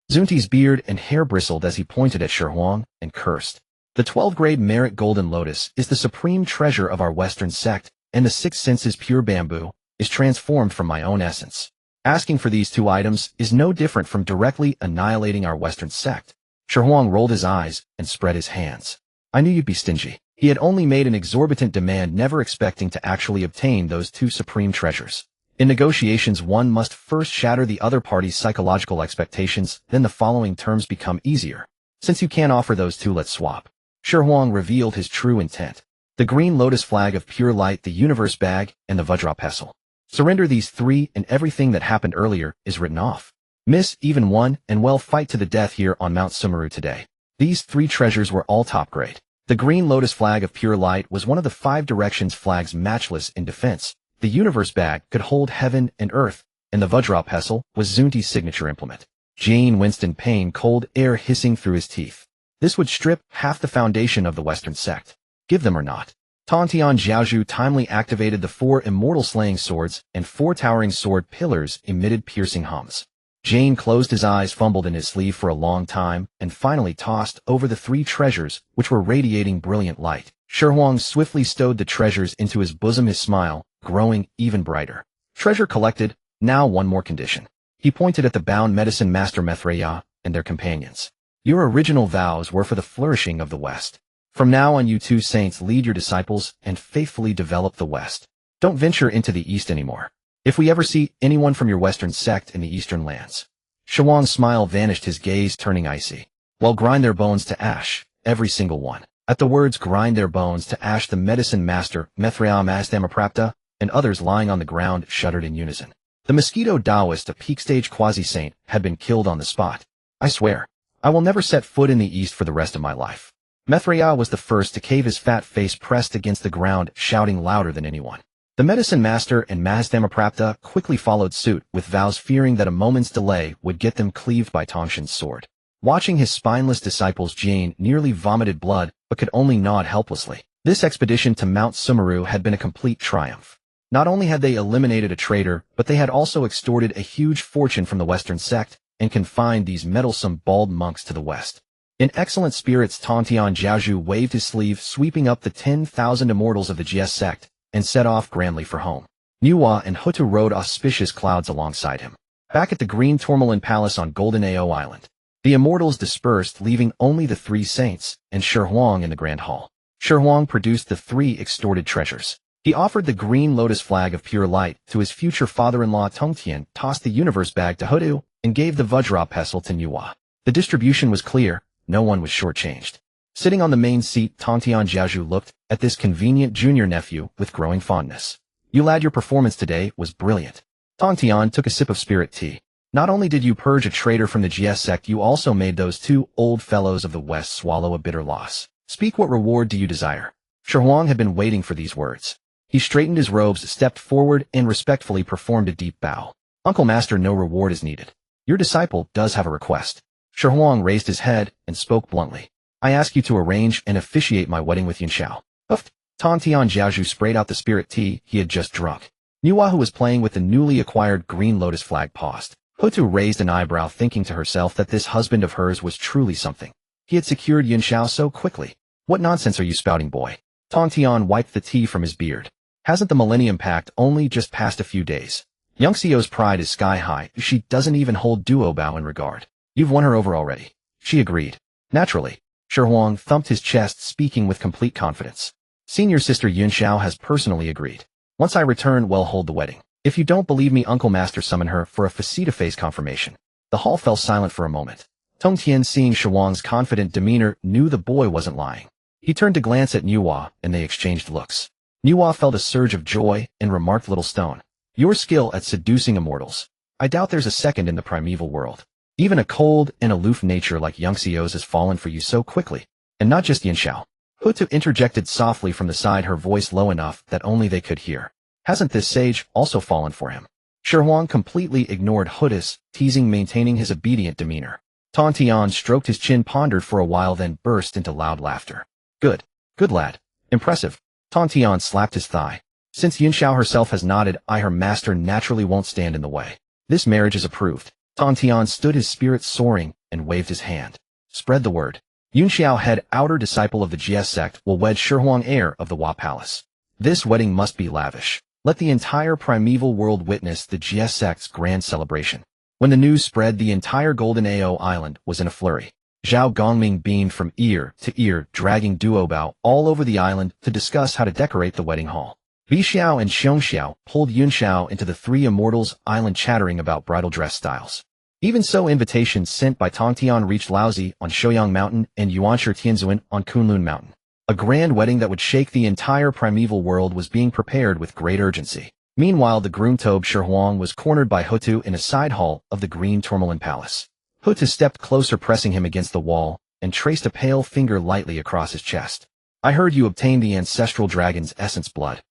Zunti's beard and hair bristled as he pointed at Shi Huang and cursed. The 12th-grade merit golden lotus is the supreme treasure of our Western sect, and the 6 senses pure bamboo is transformed from my own essence. Asking for these 2 items is no different from directly annihilating our Western sect. Shi Huang rolled his eyes and spread his hands. I knew you'd be stingy. He had only made an exorbitant demand, never expecting to actually obtain those 2 supreme treasures. In negotiations, one must first shatter the other party's psychological expectations, then the following terms become easier. Since you can't offer those 2, let's swap. Shi Huang revealed his true intent. The green lotus flag of pure light, the universe bag, and the Vajra pestle. Surrender these 3 and everything that happened earlier is written off. Miss, even one, and well, fight to the death here on Mount Sumeru today. These 3 treasures were all top grade. The green lotus flag of pure light was one of the 5 directions flags, matchless in defense. The universe bag could hold heaven and earth, and the Vajra pestle was Zunti's signature implement. Jane winced in pain, cold air hissing through his teeth. This would strip half the foundation of the Western sect. Give them or not. Tontian Jiaozhu timely activated the 4 immortal slaying swords, and 4 towering sword pillars emitted piercing hums. Jane closed his eyes, fumbled in his sleeve for a long time, and finally tossed over the 3 treasures, which were radiating brilliant light. Shi Huang swiftly stowed the treasures into his bosom, his smile growing even brighter. Treasure collected, now one more condition. He pointed at the bound medicine master Maitreya and their companions. Your original vows were for the flourishing of the West. From now on, you 2 saints lead your disciples and faithfully develop the West. Don't venture into the East anymore. If we ever see anyone from your Western sect in the Eastern lands. Shi Huang's smile vanished, his gaze turning icy. Well, grind their bones to ash, every single one. At the words grind their bones to ash, the medicine master, Maitreya Masdamaprapta, and others lying on the ground shuddered in unison. The mosquito Taoist, a peak stage quasi-saint, had been killed on the spot. I swear, I will never set foot in the East for the rest of my life. Maitreya was the first to cave, his fat face pressed against the ground, shouting louder than anyone. The medicine master and Masdamaprapta quickly followed suit, with vows, fearing that a moment's delay would get them cleaved by Tongshan's sword. Watching his spineless disciples, Jane nearly vomited blood, but could only nod helplessly. This expedition to Mount Sumeru had been a complete triumph. Not only had they eliminated a traitor, but they had also extorted a huge fortune from the Western sect and confined these meddlesome bald monks to the West. In excellent spirits, Tontian Jiaozhu waved his sleeve, sweeping up the 10,000 immortals of the GS sect, and set off grandly for home. Nuwa and Hutu rode auspicious clouds alongside him. Back at the green tourmaline palace on Golden Ao Island, the immortals dispersed, leaving only the 3 saints and Shi Huang in the grand hall. Shi Huang produced the 3 extorted treasures. He offered the green lotus flag of pure light to his future father-in-law Tongtian, tossed the universe bag to Hutu, and gave the Vajra pestle to Nuwa. The distribution was clear, no one was shortchanged. Sitting on the main seat, Tontian Jiaozhu looked at this convenient junior nephew with growing fondness. You lad, your performance today was brilliant. Tongtian took a sip of spirit tea. Not only did you purge a traitor from the GS sect, you also made those 2 old fellows of the West swallow a bitter loss. Speak, what reward do you desire? Shi Huang had been waiting for these words. He straightened his robes, stepped forward, and respectfully performed a deep bow. Uncle Master, no reward is needed. Your disciple does have a request. Shi Huang raised his head and spoke bluntly. I ask you to arrange and officiate my wedding with Yunxiao. Huffed. Tontian Jiaozhu sprayed out the spirit tea he had just drunk. Nuwa, who was playing with the newly acquired green lotus flag, paused. Hutu raised an eyebrow, thinking to herself that this husband of hers was truly something. He had secured Yunxiao so quickly. What nonsense are you spouting, boy? Tongtian wiped the tea from his beard. Hasn't the Millennium Pact only just passed a few days? Young Xiao's pride is sky high. She doesn't even hold Duo Bao in regard. You've won her over already. She agreed. Naturally. Shi Huang thumped his chest, speaking with complete confidence. Senior sister Yunxiao has personally agreed. Once I return, we'll hold the wedding. If you don't believe me, Uncle Master summoned her for a face-to-face confirmation. The hall fell silent for a moment. Tong Tian, seeing Shi Huang's confident demeanor, knew the boy wasn't lying. He turned to glance at Nuwa, and they exchanged looks. Nuwa felt a surge of joy and remarked, "Little stone. Your skill at seducing immortals. I doubt there's a second in the primeval world. Even a cold and aloof nature like Young Xiao's has fallen for you so quickly. And not just Yunxiao." Hutu interjected softly from the side, her voice low enough that only they could hear. Hasn't this sage also fallen for him? Shi Huang completely ignored Hutus, teasing, maintaining his obedient demeanor. Tong Tian stroked his chin, pondered for a while, then burst into loud laughter. Good. Good lad. Impressive. Tong Tian slapped his thigh. Since Yunxiao herself has nodded, her master naturally won't stand in the way. This marriage is approved. Tong Tian stood, his spirits soaring, and waved his hand. Spread the word. Yunxiao, head outer disciple of the Jie sect, will wed Shi Huang, heir of the Hua Palace. This wedding must be lavish. Let the entire primeval world witness the Jie sect's grand celebration. When the news spread, the entire Golden Ao Island was in a flurry. Zhao Gongming beamed from ear to ear, dragging Duo Bao all over the island to discuss how to decorate the wedding hall. Bi Xiao and Xiong Xiao pulled Yunxiao into the Three Immortals Island, chattering about bridal dress styles. Even so, invitations sent by Tong Tian reached Laozi on Shouyang Mountain and Yuanshi Tianzuan on Kunlun Mountain. A grand wedding that would shake the entire primeval world was being prepared with great urgency. Meanwhile, the groom Tobe Shi Huang was cornered by Hutu in a side hall of the Green Tourmaline Palace. Hutu stepped closer, pressing him against the wall, and traced a pale finger lightly across his chest. I heard you obtained the ancestral dragon's essence blood.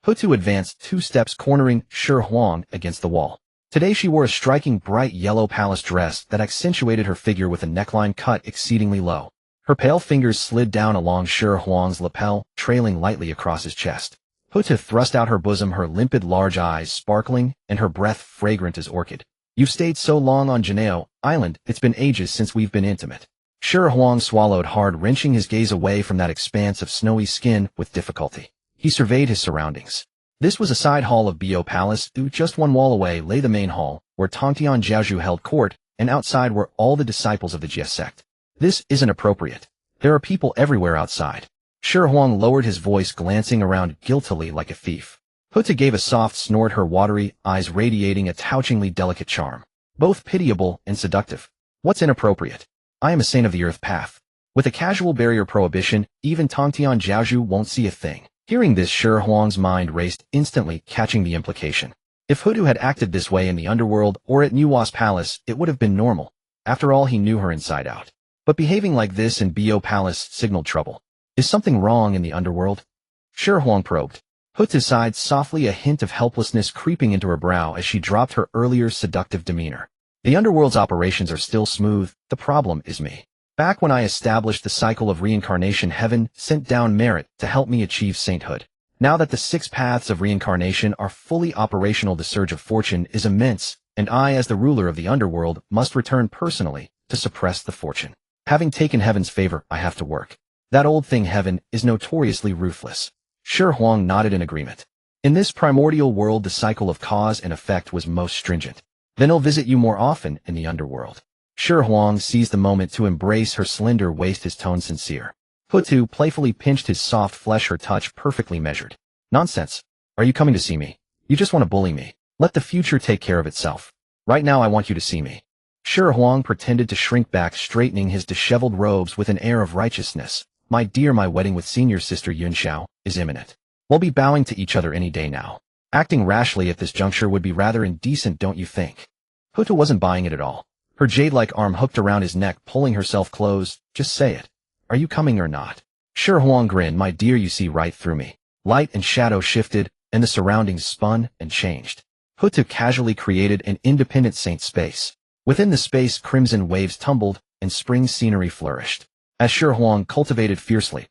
Hutu advanced 2 steps, cornering Shi Huang against the wall. Today she wore a striking bright yellow palace dress that accentuated her figure with a neckline cut exceedingly low. Her pale fingers slid down along Shi Huang's lapel, trailing lightly across his chest. Hutu thrust out her bosom, her limpid large eyes sparkling, and her breath fragrant as orchid. You've stayed so long on Janeo Island, it's been ages since we've been intimate. Shi Huang swallowed hard, wrenching his gaze away from that expanse of snowy skin with difficulty. He surveyed his surroundings. This was a side hall of Bo Palace. Just one wall away lay the main hall, where Tongtian Jiaozhu held court, and outside were all the disciples of the Jie sect. This isn't appropriate. There are people everywhere outside. Shi Huang lowered his voice, glancing around guiltily like a thief. Hutu gave a soft snort, her watery eyes radiating a touchingly delicate charm. Both pitiable and seductive. What's inappropriate? I am a saint of the earth path. With a casual barrier prohibition, even Tongtian Jiaozhu won't see a thing. Hearing this, Shi Huang's mind raced, instantly catching the implication. If Hutu had acted this way in the underworld or at Nuwa's palace, it would have been normal. After all, he knew her inside out. But behaving like this in Bo Palace signaled trouble. Is something wrong in the underworld? Shi Huang probed. Hutu sighed softly, a hint of helplessness creeping into her brow as she dropped her earlier seductive demeanor. The underworld's operations are still smooth. The problem is me. Back when I established the cycle of reincarnation, heaven sent down merit to help me achieve sainthood. Now that the 6 paths of reincarnation are fully operational, the surge of fortune is immense, and I, as the ruler of the underworld, must return personally to suppress the fortune. Having taken heaven's favor, I have to work. That old thing, heaven, is notoriously ruthless. Shi Huang nodded in agreement. In this primordial world, the cycle of cause and effect was most stringent. Then I'll visit you more often in the underworld. Shi Huang seized the moment to embrace her slender waist, his tone sincere. Hutu playfully pinched his soft flesh, her touch perfectly measured. Nonsense. Are you coming to see me? You just want to bully me. Let the future take care of itself. Right now I want you to see me. Shi Huang pretended to shrink back, straightening his disheveled robes with an air of righteousness. My dear, my wedding with senior sister Yunxiao is imminent. We'll be bowing to each other any day now. Acting rashly at this juncture would be rather indecent, don't you think? Hutu wasn't buying it at all. Her jade-like arm hooked around his neck, pulling herself close. Just say it. Are you coming or not? Shi Huang grinned. My dear, you see right through me. Light and shadow shifted, and the surroundings spun and changed. Hutu casually created an independent saint space. Within the space, crimson waves tumbled, and spring scenery flourished. As Shi Huang cultivated fiercely,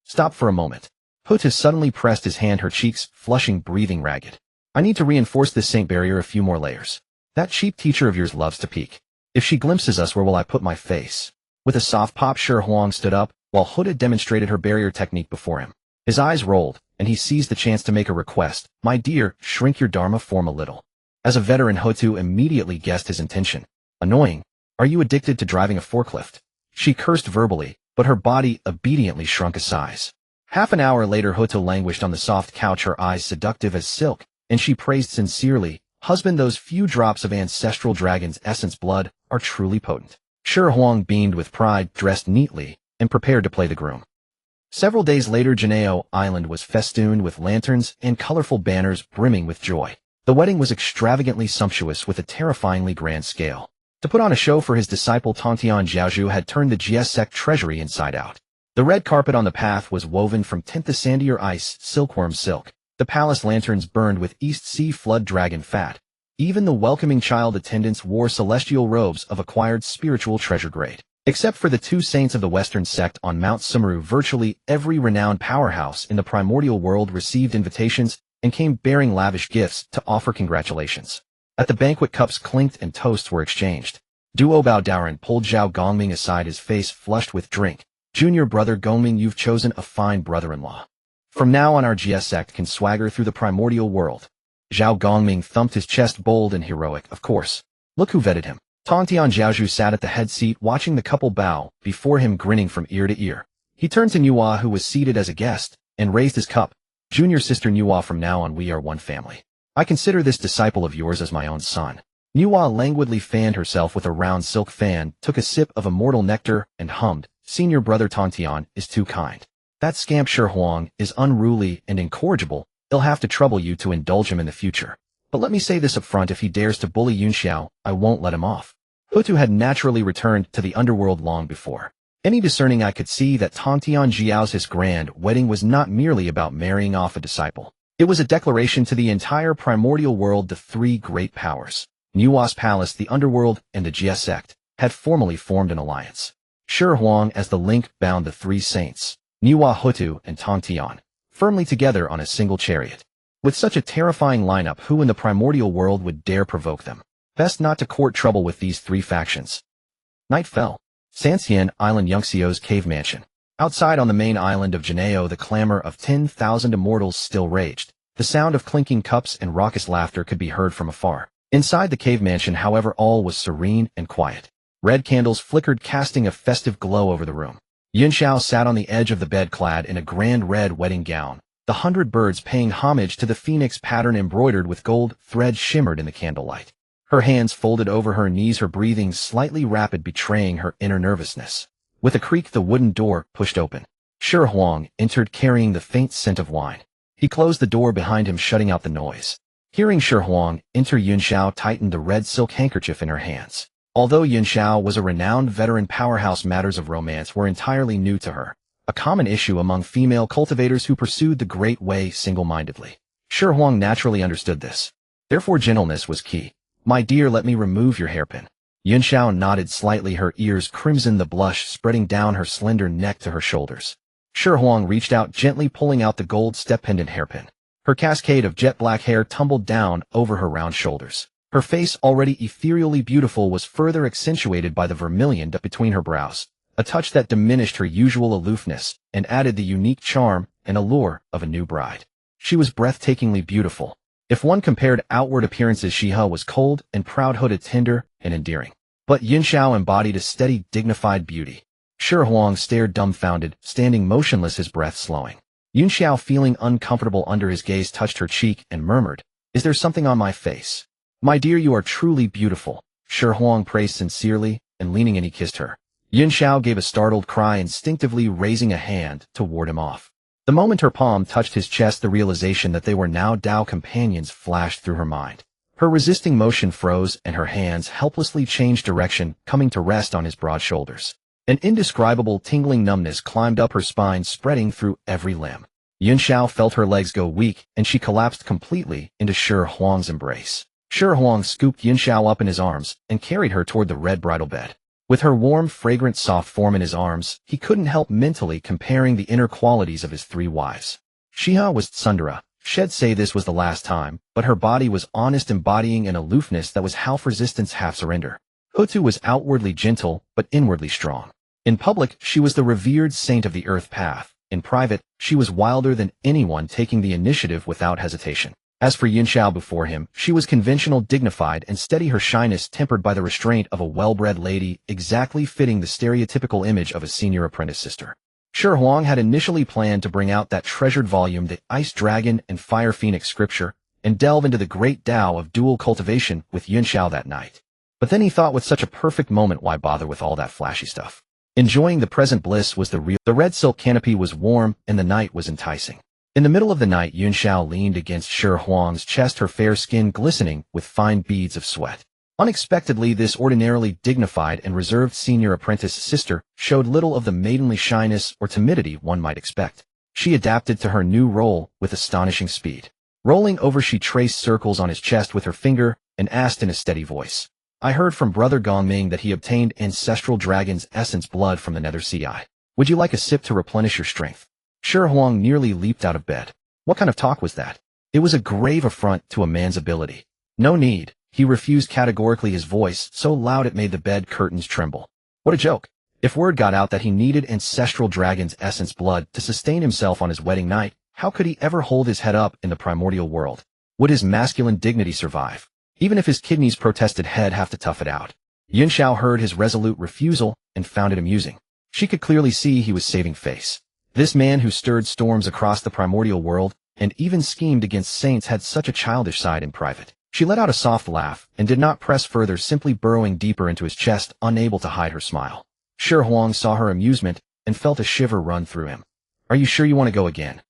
stop for a moment. Hutu suddenly pressed his hand, her cheeks flushing, breathing ragged. I need to reinforce this saint barrier a few more layers. That cheap teacher of yours loves to peek. If she glimpses us, where will I put my face? With a soft pop, Shi Huang stood up, while Hutu demonstrated her barrier technique before him. His eyes rolled, and he seized the chance to make a request. "My dear, shrink your Dharma form a little." As a veteran, Hotu immediately guessed his intention. "Annoying. Are you addicted to driving a forklift?" She cursed verbally, but her body obediently shrunk a size. Half an hour later, Hotu languished on the soft couch, her eyes seductive as silk, and she praised sincerely, "Husband, those few drops of ancestral dragon's essence blood are truly potent." Shi Huang beamed with pride, dressed neatly, and prepared to play the groom. Several days later, Janeo Island was festooned with lanterns and colorful banners brimming with joy. The wedding was extravagantly sumptuous with a terrifyingly grand scale. To put on a show for his disciple, Tontian Jiaozhu had turned the Jie sect treasury inside out. The red carpet on the path was woven from the sandier ice, silkworm silk. The palace lanterns burned with East Sea flood dragon fat. Even the welcoming child attendants wore celestial robes of acquired spiritual treasure grade. Except for the two saints of the Western sect on Mount Sumeru, virtually every renowned powerhouse in the Primordial World received invitations and came bearing lavish gifts to offer congratulations. At the banquet, cups clinked and toasts were exchanged. Duo Bao Daoren pulled Zhao Gongming aside, his face flushed with drink. "Junior brother Gongming, you've chosen a fine brother-in-law. From now on, our Jie sect can swagger through the Primordial World." Zhao Gongming thumped his chest, bold and heroic. "Of course. Look who vetted him." Tontian Jiaozhu sat at the head seat watching the couple bow before him, grinning from ear to ear. He turned to Nuwa, who was seated as a guest, and raised his cup. "Junior sister Nuwa, from now on we are one family. I consider this disciple of yours as my own son." Nuwa languidly fanned herself with a round silk fan, took a sip of immortal nectar, and hummed, "Senior brother Tontian is too kind. That scamp Shi Huang is unruly and incorrigible. He'll have to trouble you to indulge him in the future. But let me say this up front, if he dares to bully Yunxiao, I won't let him off." Hotu had naturally returned to the underworld long before. Any discerning eye could see that Tontian Jiao's grand wedding was not merely about marrying off a disciple. It was a declaration to the entire Primordial World. The three great powers, Nuwa's palace, the underworld, and the Jie sect, had formally formed an alliance. Shi Huang as the link bound the three saints, Nuwa, Hotu, and Tontian, firmly together on a single chariot. With such a terrifying lineup, who in the Primordial World would dare provoke them? Best not to court trouble with these three factions. Night fell. Sanxian Island, Yunxiao's cave mansion. Outside on the main island of Janeo, the clamor of 10,000 immortals still raged. The sound of clinking cups and raucous laughter could be heard from afar. Inside the cave mansion, however, all was serene and quiet. Red candles flickered, casting a festive glow over the room. Yunxiao sat on the edge of the bed, clad in a grand red wedding gown. The 100 birds paying homage to the phoenix pattern embroidered with gold thread shimmered in the candlelight. Her hands folded over her knees, her breathing slightly rapid, betraying her inner nervousness. With a creak, the wooden door pushed open. Shi Huang entered, carrying the faint scent of wine. He closed the door behind him, shutting out the noise. Hearing Shi Huang enter, Yunxiao tightened the red silk handkerchief in her hands. Although Yunxiao was a renowned veteran powerhouse, matters of romance were entirely new to her, a common issue among female cultivators who pursued the Great Way single-mindedly. Shi Huang naturally understood this. Therefore, gentleness was key. "My dear, let me remove your hairpin." Yunxiao nodded slightly, her ears crimson, the blush spreading down her slender neck to her shoulders. Shi Huang reached out, gently pulling out the gold step pendant hairpin. Her cascade of jet black hair tumbled down over her round shoulders. Her face, already ethereally beautiful, was further accentuated by the vermilion dot between her brows, a touch that diminished her usual aloofness and added the unique charm and allure of a new bride. She was breathtakingly beautiful. If one compared outward appearances, Xihe was cold and proud, Hotu tender and endearing. But Yunxiao embodied a steady, dignified beauty. Shi Huang stared dumbfounded, standing motionless, his breath slowing. Yunxiao, feeling uncomfortable under his gaze, touched her cheek and murmured, "Is there something on my face?" "My dear, you are truly beautiful." Shi Huang praised sincerely, and leaning in, he kissed her. Yunxiao gave a startled cry, instinctively raising a hand to ward him off. The moment her palm touched his chest, the realization that they were now Dao companions flashed through her mind. Her resisting motion froze, and her hands helplessly changed direction, coming to rest on his broad shoulders. An indescribable tingling numbness climbed up her spine, spreading through every limb. Yunxiao felt her legs go weak, and she collapsed completely into Shi Huang's embrace. Shi Huang scooped Yunxiao up in his arms and carried her toward the red bridal bed. With her warm, fragrant, soft form in his arms, he couldn't help mentally comparing the inner qualities of his three wives. Xihe was tsundere. She'd say this was the last time, but her body was honest, embodying an aloofness that was half resistance, half surrender. Hotu was outwardly gentle, but inwardly strong. In public, she was the revered saint of the earth path, In private, she was wilder than anyone, taking the initiative without hesitation. As for Yunxiao before him, she was conventional, dignified, and steady, her shyness tempered by the restraint of a well-bred lady, exactly fitting the stereotypical image of a senior apprentice sister. Shi Huang had initially planned to bring out that treasured volume, the Ice Dragon and Fire Phoenix scripture, and delve into the great Tao of dual cultivation with Yunxiao that night. But then he thought, with such a perfect moment, why bother with all that flashy stuff? Enjoying the present bliss was the real. The red silk canopy was warm, and the night was enticing. In the middle of the night, Yunxiao leaned against Shi Huang's chest, her fair skin glistening with fine beads of sweat. Unexpectedly, this ordinarily dignified and reserved senior apprentice sister showed little of the maidenly shyness or timidity one might expect. She adapted to her new role with astonishing speed. Rolling over, she traced circles on his chest with her finger and asked in a steady voice, "I heard from Brother Gongming that he obtained ancestral dragon's essence blood from the Nether Sea. Would you like a sip to replenish your strength?" Shi Huang nearly leaped out of bed. What kind of talk was that? It was a grave affront to a man's ability. No need, he refused categorically, his voice so loud it made the bed curtains tremble. What a joke. If word got out that he needed ancestral dragon's essence blood to sustain himself on his wedding night, how could he ever hold his head up in the primordial world? Would his masculine dignity survive? Even if his kidneys protested, he'd have to tough it out. Yunxiao heard his resolute refusal and found it amusing. She could clearly see he was saving face. This man who stirred storms across the primordial world and even schemed against saints had such a childish side in private. She let out a soft laugh and did not press further, simply burrowing deeper into his chest, unable to hide her smile. Shi Huang saw her amusement and felt a shiver run through him. "Are you sure you want to go again?"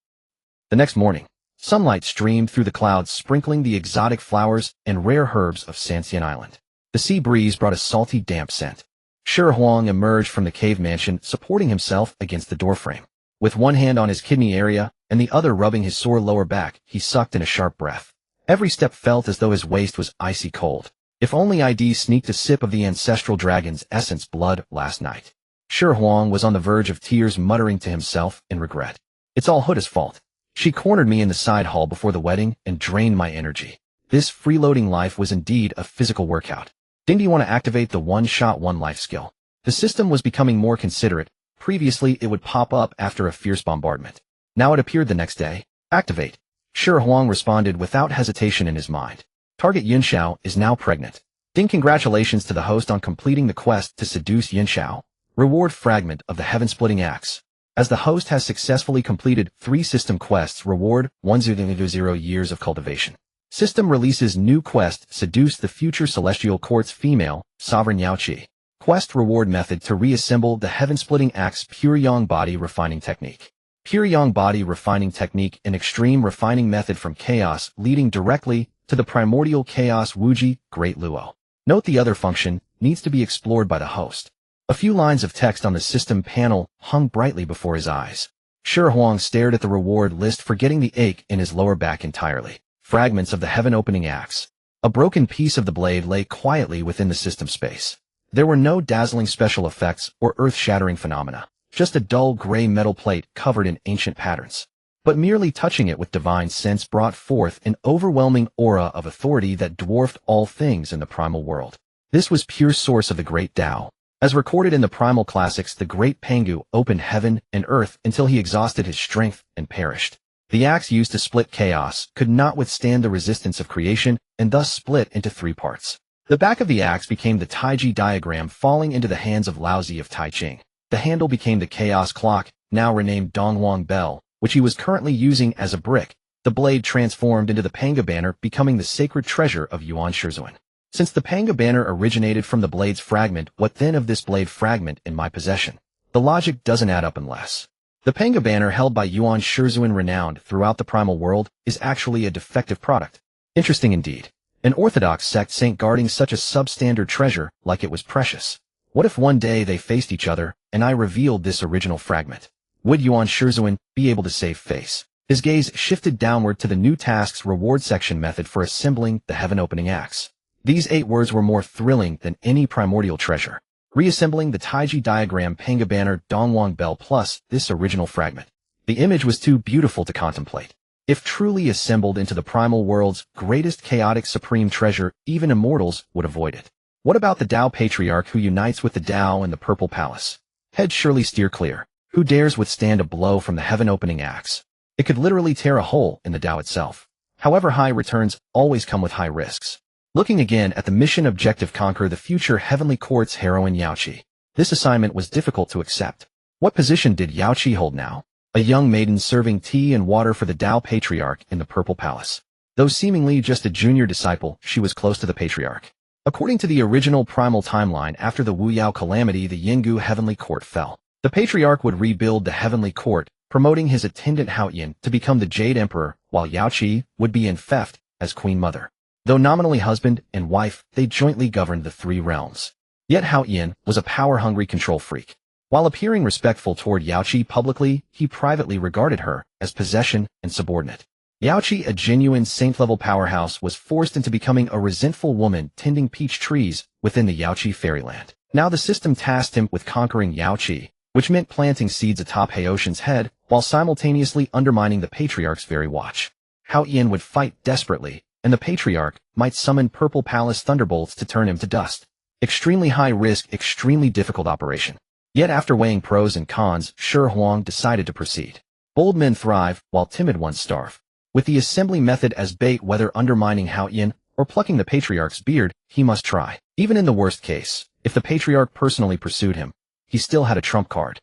The next morning, sunlight streamed through the clouds, sprinkling the exotic flowers and rare herbs of Sanxian Island. The sea breeze brought a salty, damp scent. Shi Huang emerged from the cave mansion, supporting himself against the doorframe. With one hand on his kidney area and the other rubbing his sore lower back, he sucked in a sharp breath. Every step felt as though his waist was icy cold. If only I'd sneaked a sip of the ancestral dragon's essence blood last night. Shi Huang was on the verge of tears, muttering to himself in regret. It's all Huda's fault. She cornered me in the side hall before the wedding and drained my energy. This freeloading life was indeed a physical workout. Didn't you want to activate the one-shot, one-life skill? The system was becoming more considerate. Previously, it would pop up after a fierce bombardment. Now it appeared the next day. Activate. Shi Huang responded without hesitation in his mind. Target Yunxiao is now pregnant. Ding, congratulations to the host on completing the quest to seduce Yunxiao. Reward fragment of the heaven-splitting axe. As the host has successfully completed 3 system quests, reward 100 years of cultivation. System releases new quest, seduce the future celestial court's female, sovereign Yaoqi. Quest reward method to reassemble the heaven-splitting axe, pure yang body refining technique. Pure yang body refining technique, an extreme refining method from chaos leading directly to the primordial chaos Wuji, Great Luo. Note the other function needs to be explored by the host. A few lines of text on the system panel hung brightly before his eyes. Shi Huang stared at the reward list, forgetting the ache in his lower back entirely. Fragments of the heaven-opening axe. A broken piece of the blade lay quietly within the system space. There were no dazzling special effects or earth-shattering phenomena, just a dull gray metal plate covered in ancient patterns. But merely touching it with divine sense brought forth an overwhelming aura of authority that dwarfed all things in the primal world. This was pure source of the great Tao. As recorded in the primal classics, the great Pangu opened heaven and earth until he exhausted his strength and perished. The axe used to split chaos could not withstand the resistance of creation and thus split into 3 parts. The back of the axe became the Taiji diagram, falling into the hands of Laozi of Tai Ching. The handle became the chaos clock, now renamed Donghuang Bell, which he was currently using as a brick. The blade transformed into the Panga banner, becoming the sacred treasure of Yuan Shizuan. Since the Panga banner originated from the blade's fragment, what then of this blade fragment in my possession? The logic doesn't add up unless the Panga banner, held by Yuan Shizuan, renowned throughout the primal world, is actually a defective product. Interesting indeed. An orthodox sect saint guarding such a substandard treasure like it was precious. What if one day they faced each other and I revealed this original fragment? Would Yuan Shizuan be able to save face? His gaze shifted downward to the new tasks reward section method for assembling the heaven-opening axe. These 8 words were more thrilling than any primordial treasure. Reassembling the Taiji diagram, Panga banner, Donghuang Bell plus this original fragment. The image was too beautiful to contemplate. If truly assembled into the primal world's greatest chaotic supreme treasure, even immortals would avoid it. What about the Tao Patriarch who unites with the Tao in the Purple Palace? Head surely steer clear. Who dares withstand a blow from the heaven-opening axe? It could literally tear a hole in the Tao itself. However, high returns always come with high risks. Looking again at the mission objective, conquer the future Heavenly Court's heroine Yaoqi. This assignment was difficult to accept. What position did Yaoqi hold now? A young maiden serving tea and water for the Tao Patriarch in the Purple Palace. Though seemingly just a junior disciple, she was close to the Patriarch. According to the original primal timeline, after the Wu Yao calamity, the Yinggu Heavenly Court fell. The Patriarch would rebuild the Heavenly Court, promoting his attendant Haoyan to become the Jade Emperor, while Yaoqi would be in theft as Queen Mother. Though nominally husband and wife, they jointly governed the three realms. Yet Haoyan was a power-hungry control freak. While appearing respectful toward Yaoqi publicly, he privately regarded her as possession and subordinate. Yaoqi, a genuine saint-level powerhouse, was forced into becoming a resentful woman tending peach trees within the Yaoqi fairyland. Now the system tasked him with conquering Yaoqi, which meant planting seeds atop Haoshan's head while simultaneously undermining the Patriarch's very watch. Haoyan would fight desperately, and the Patriarch might summon Purple Palace thunderbolts to turn him to dust. Extremely high risk, extremely difficult operation. Yet after weighing pros and cons, Shi Huang decided to proceed. Bold men thrive, while timid ones starve. With the assembly method as bait, whether undermining Haoyan or plucking the Patriarch's beard, he must try. Even in the worst case, if the Patriarch personally pursued him, he still had a trump card.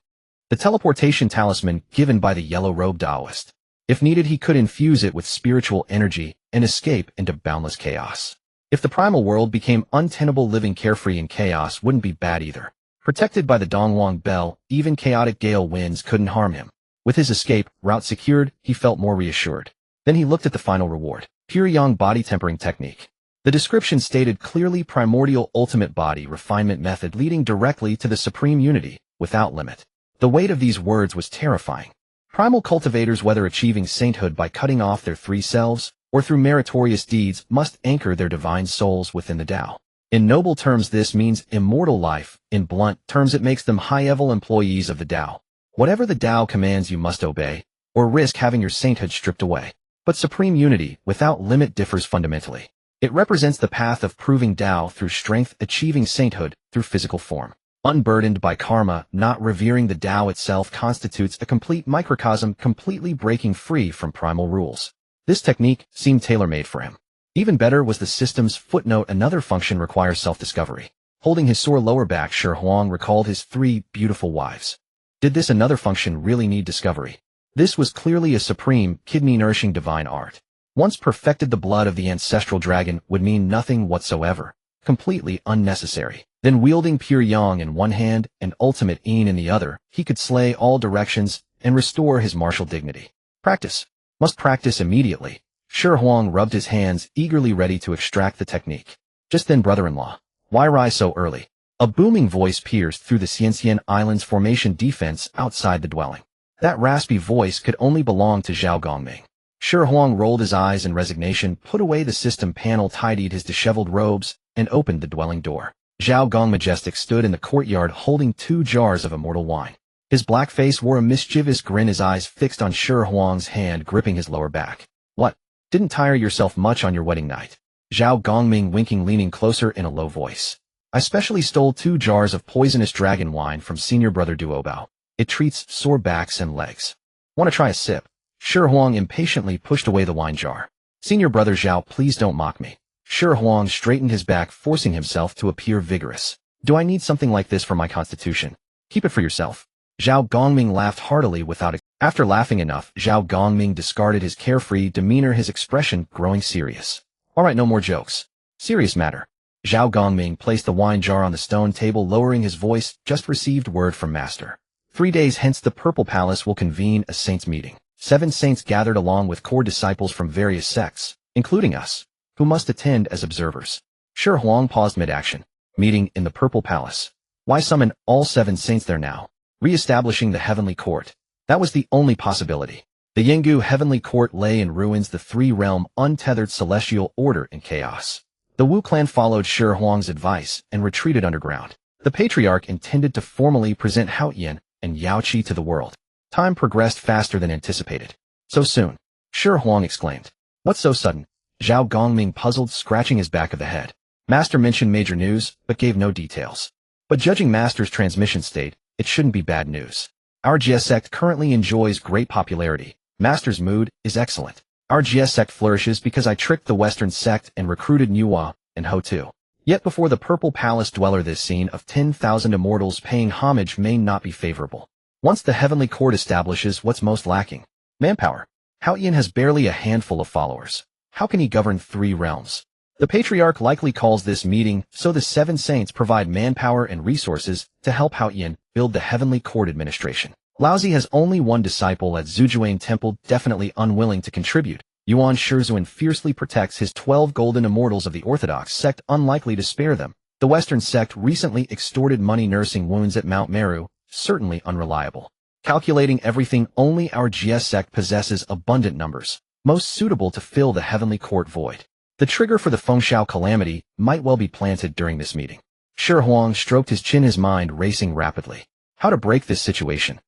The teleportation talisman given by the yellow-robed Taoist. If needed, he could infuse it with spiritual energy and escape into boundless chaos. If the primal world became untenable, living carefree in chaos wouldn't be bad either. Protected by the Dongwang Bell, even chaotic gale winds couldn't harm him. With his escape route secured, he felt more reassured. Then he looked at the final reward. Pure Yang body tempering technique. The description stated clearly: primordial ultimate body refinement method leading directly to the supreme unity, without limit. The weight of these words was terrifying. Primal cultivators, whether achieving sainthood by cutting off their three selves, or through meritorious deeds, must anchor their divine souls within the Tao. In noble terms, this means immortal life. In blunt terms, it makes them high-level employees of the Tao. Whatever the Tao commands, you must obey, or risk having your sainthood stripped away. But supreme unity, without limit, differs fundamentally. It represents the path of proving Tao through strength, achieving sainthood through physical form. Unburdened by karma, not revering the Tao itself constitutes a complete microcosm, completely breaking free from primal rules. This technique seemed tailor-made for him. Even better was the system's footnote. Another function requires self-discovery. Holding his sore lower back, Shi Huang recalled his three beautiful wives. Did this another function really need discovery? This was clearly a supreme, kidney-nourishing divine art. Once perfected, the blood of the ancestral dragon would mean nothing whatsoever. Completely unnecessary. Then wielding pure Yang in one hand and ultimate Yin in the other, he could slay all directions and restore his martial dignity. Practice. Must practice immediately. Shi Huang rubbed his hands, eagerly ready to extract the technique. Just then, brother-in-law. Why rise so early? A booming voice pierced through the Xianxian Island's formation defense outside the dwelling. That raspy voice could only belong to Zhao Gongming. Shi Huang rolled his eyes in resignation, put away the system panel, tidied his disheveled robes, and opened the dwelling door. Zhao Gong Majestic stood in the courtyard holding 2 jars of immortal wine. His black face wore a mischievous grin, his eyes fixed on Shi Huang's hand gripping his lower back. What? Didn't tire yourself much on your wedding night? Zhao Gongming winking, leaning closer in a low voice. I specially stole 2 jars of poisonous dragon wine from senior brother Duobao. It treats sore backs and legs. Want to try a sip? Shi Huang impatiently pushed away the wine jar. Senior brother Zhao, please don't mock me. Shi Huang straightened his back, forcing himself to appear vigorous. Do I need something like this for my constitution? Keep it for yourself. Zhao Gongming laughed heartily without it. After laughing enough, Zhao Gongming discarded his carefree demeanor, his expression growing serious. All right, no more jokes. Serious matter. Zhao Gongming placed the wine jar on the stone table, lowering his voice. Just received word from Master. 3 days hence the Purple Palace will convene a saints meeting. 7 saints gathered along with core disciples from various sects, including us, who must attend as observers. Shi Huang paused mid-action. Meeting in the Purple Palace. Why summon all 7 saints there now? Re-establishing the Heavenly Court. That was the only possibility. The Yinggu Heavenly Court lay in ruins, the 3-realm untethered celestial order in chaos. The Wu clan followed Shi Huang's advice and retreated underground. The Patriarch intended to formally present Haoyan and Yaoqi to the world. Time progressed faster than anticipated. So soon? Shi Huang exclaimed. What's so sudden? Zhao Gongming puzzled, scratching his back of the head. Master mentioned major news, but gave no details. But judging Master's transmission state, it shouldn't be bad news. Our GS sect currently enjoys great popularity. Master's mood is excellent. Our GS sect flourishes because I tricked the Western sect and recruited Nuwa and Ho too. Yet before the Purple Palace dweller, this scene of 10,000 immortals paying homage may not be favorable. Once the Heavenly Court establishes what's most lacking. Manpower. Xihe has barely a handful of followers. How can he govern 3 realms? The Patriarch likely calls this meeting so the 7 saints provide manpower and resources to help Xihe build the Heavenly Court administration. Laozi has only 1 disciple at Zhujuan Temple, definitely unwilling to contribute. Yuan Shizuan fiercely protects his 12 golden immortals of the Orthodox sect, unlikely to spare them. The Western sect recently extorted money nursing wounds at Mount Meru, certainly unreliable. Calculating everything, only our GS sect possesses abundant numbers, most suitable to fill the Heavenly Court void. The trigger for the Fengshao calamity might well be planted during this meeting. Shi Huang stroked his chin, his mind racing rapidly. How to break this situation?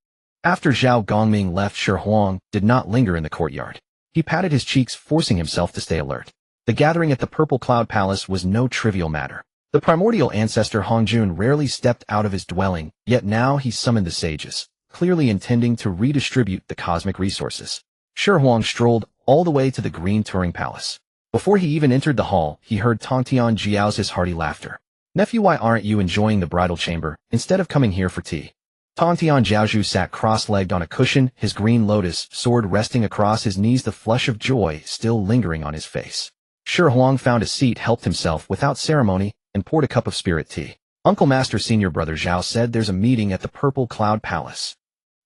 After Zhao Gongming left, Shi Huang did not linger in the courtyard. He patted his cheeks, forcing himself to stay alert. The gathering at the Purple Cloud Palace was no trivial matter. The primordial ancestor Hongjun rarely stepped out of his dwelling, yet now he summoned the sages, clearly intending to redistribute the cosmic resources. Shi Huang strolled all the way to the Green Turing Palace. Before he even entered the hall, he heard Tongtian Jiao's hearty laughter. Nephew, why aren't you enjoying the bridal chamber, instead of coming here for tea? Tongtian Jiaozhu sat cross-legged on a cushion, his green lotus sword resting across his knees, the flush of joy still lingering on his face. Shi Huang found a seat, helped himself without ceremony, and poured a cup of spirit tea. Uncle Master Senior Brother Zhao said there's a meeting at the Purple Cloud Palace.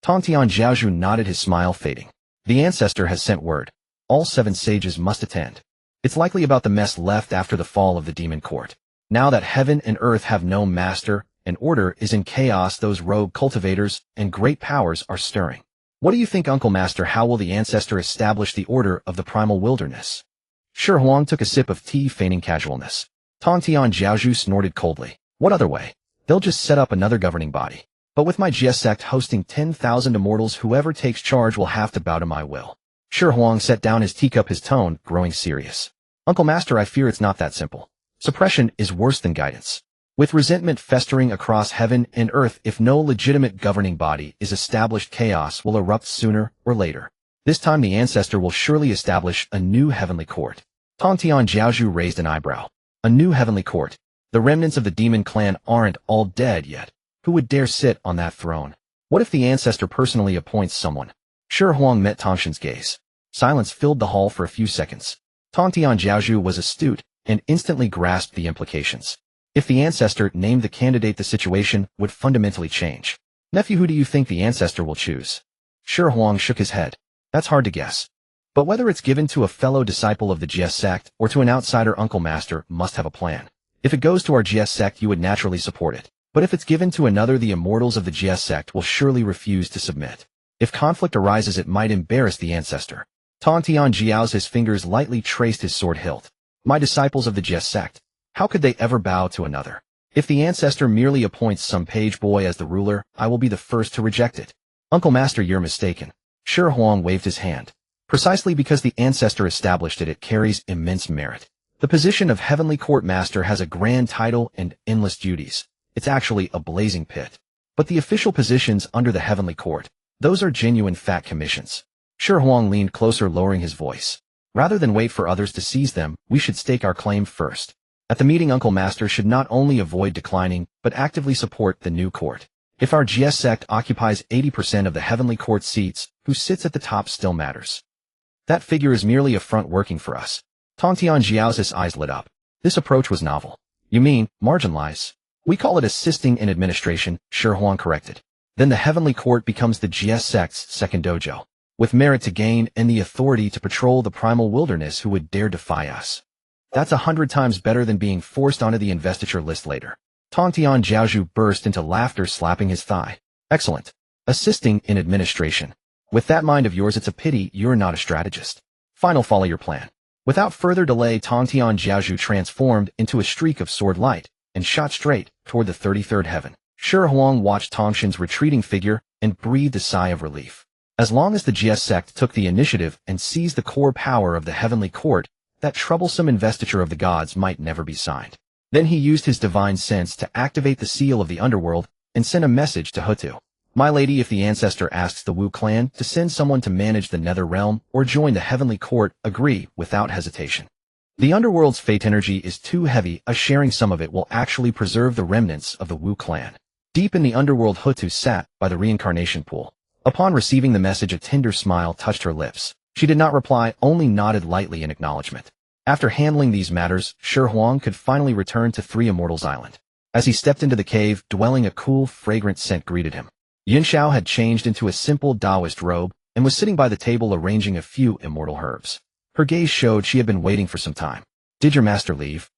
Tongtian Jiaozhu nodded, his smile fading. The ancestor has sent word. All 7 sages must attend. It's likely about the mess left after the fall of the demon court. Now that heaven and earth have no master, and order is in chaos, those rogue cultivators and great powers are stirring. What do you think, Uncle Master? How will the ancestor establish the order of the primal wilderness? Shi Huang took a sip of tea, feigning casualness. Tongtian Jiaozhu snorted coldly. What other way? They'll just set up another governing body. But with my GS sect hosting 10,000 immortals, whoever takes charge will have to bow to my will. Shi Huang set down his teacup, his tone growing serious. Uncle Master, I fear it's not that simple. Suppression is worse than guidance. With resentment festering across heaven and earth, if no legitimate governing body is established, chaos will erupt sooner or later. This time the ancestor will surely establish a new heavenly court. Tongtian Jiaozhu raised an eyebrow. A new heavenly court. The remnants of the demon clan aren't all dead yet. Who would dare sit on that throne? What if the ancestor personally appoints someone? Shi Huang met Tongshan's gaze. Silence filled the hall for a few seconds. Tongtian Jiaozhu was astute and instantly grasped the implications. If the ancestor named the candidate, the situation would fundamentally change. Nephew, who do you think the ancestor will choose? Shi Huang shook his head. That's hard to guess. But whether it's given to a fellow disciple of the GS sect or to an outsider, Uncle Master must have a plan. If it goes to our GS sect, you would naturally support it. But if it's given to another, the immortals of the GS sect will surely refuse to submit. If conflict arises, it might embarrass the ancestor. Tongtian Jiao's fingers lightly traced his sword hilt. My disciples of the GS sect. How could they ever bow to another? If the ancestor merely appoints some page boy as the ruler, I will be the first to reject it. Uncle Master, you're mistaken. Shi Huang waved his hand. Precisely because the ancestor established it, it carries immense merit. The position of Heavenly Court Master has a grand title and endless duties. It's actually a blazing pit. But the official positions under the Heavenly Court, those are genuine fat commissions. Shi Huang leaned closer, lowering his voice. Rather than wait for others to seize them, we should stake our claim first. At the meeting, Uncle Master should not only avoid declining, but actively support the new court. If our GS sect occupies 80% of the Heavenly Court seats, who sits at the top still matters. That figure is merely a front working for us. Tongtian Jiao's eyes lit up. This approach was novel. You mean, marginalize? We call it assisting in administration, Shi Huang corrected. Then the Heavenly Court becomes the GS sect's second dojo, with merit to gain and the authority to patrol the primal wilderness. Who would dare defy us? That's 100 times better than being forced onto the investiture list later. Tongtian Jiaozhu burst into laughter, slapping his thigh. Excellent. Assisting in administration. With that mind of yours, it's a pity you're not a strategist. Fine, follow your plan. Without further delay, Tongtian Jiaozhu transformed into a streak of sword light and shot straight toward the 33rd heaven. Shi Huang watched Tongshan's retreating figure and breathed a sigh of relief. As long as the GS sect took the initiative and seized the core power of the Heavenly Court, that troublesome investiture of the gods might never be signed. Then he used his divine sense to activate the seal of the underworld and sent a message to Hutu. My lady, if the ancestor asks the Wu clan to send someone to manage the nether realm or join the heavenly court, agree without hesitation. The underworld's fate energy is too heavy, as sharing some of it will actually preserve the remnants of the Wu clan. Deep in the underworld, Hutu sat by the reincarnation pool. Upon receiving the message, a tender smile touched her lips. She did not reply, only nodded lightly in acknowledgement. After handling these matters, Shi Huang could finally return to Three Immortals Island. As he stepped into the cave dwelling, a cool, fragrant scent greeted him. Yunxiao had changed into a simple Taoist robe and was sitting by the table arranging a few immortal herbs. Her gaze showed she had been waiting for some time. Did your master leave?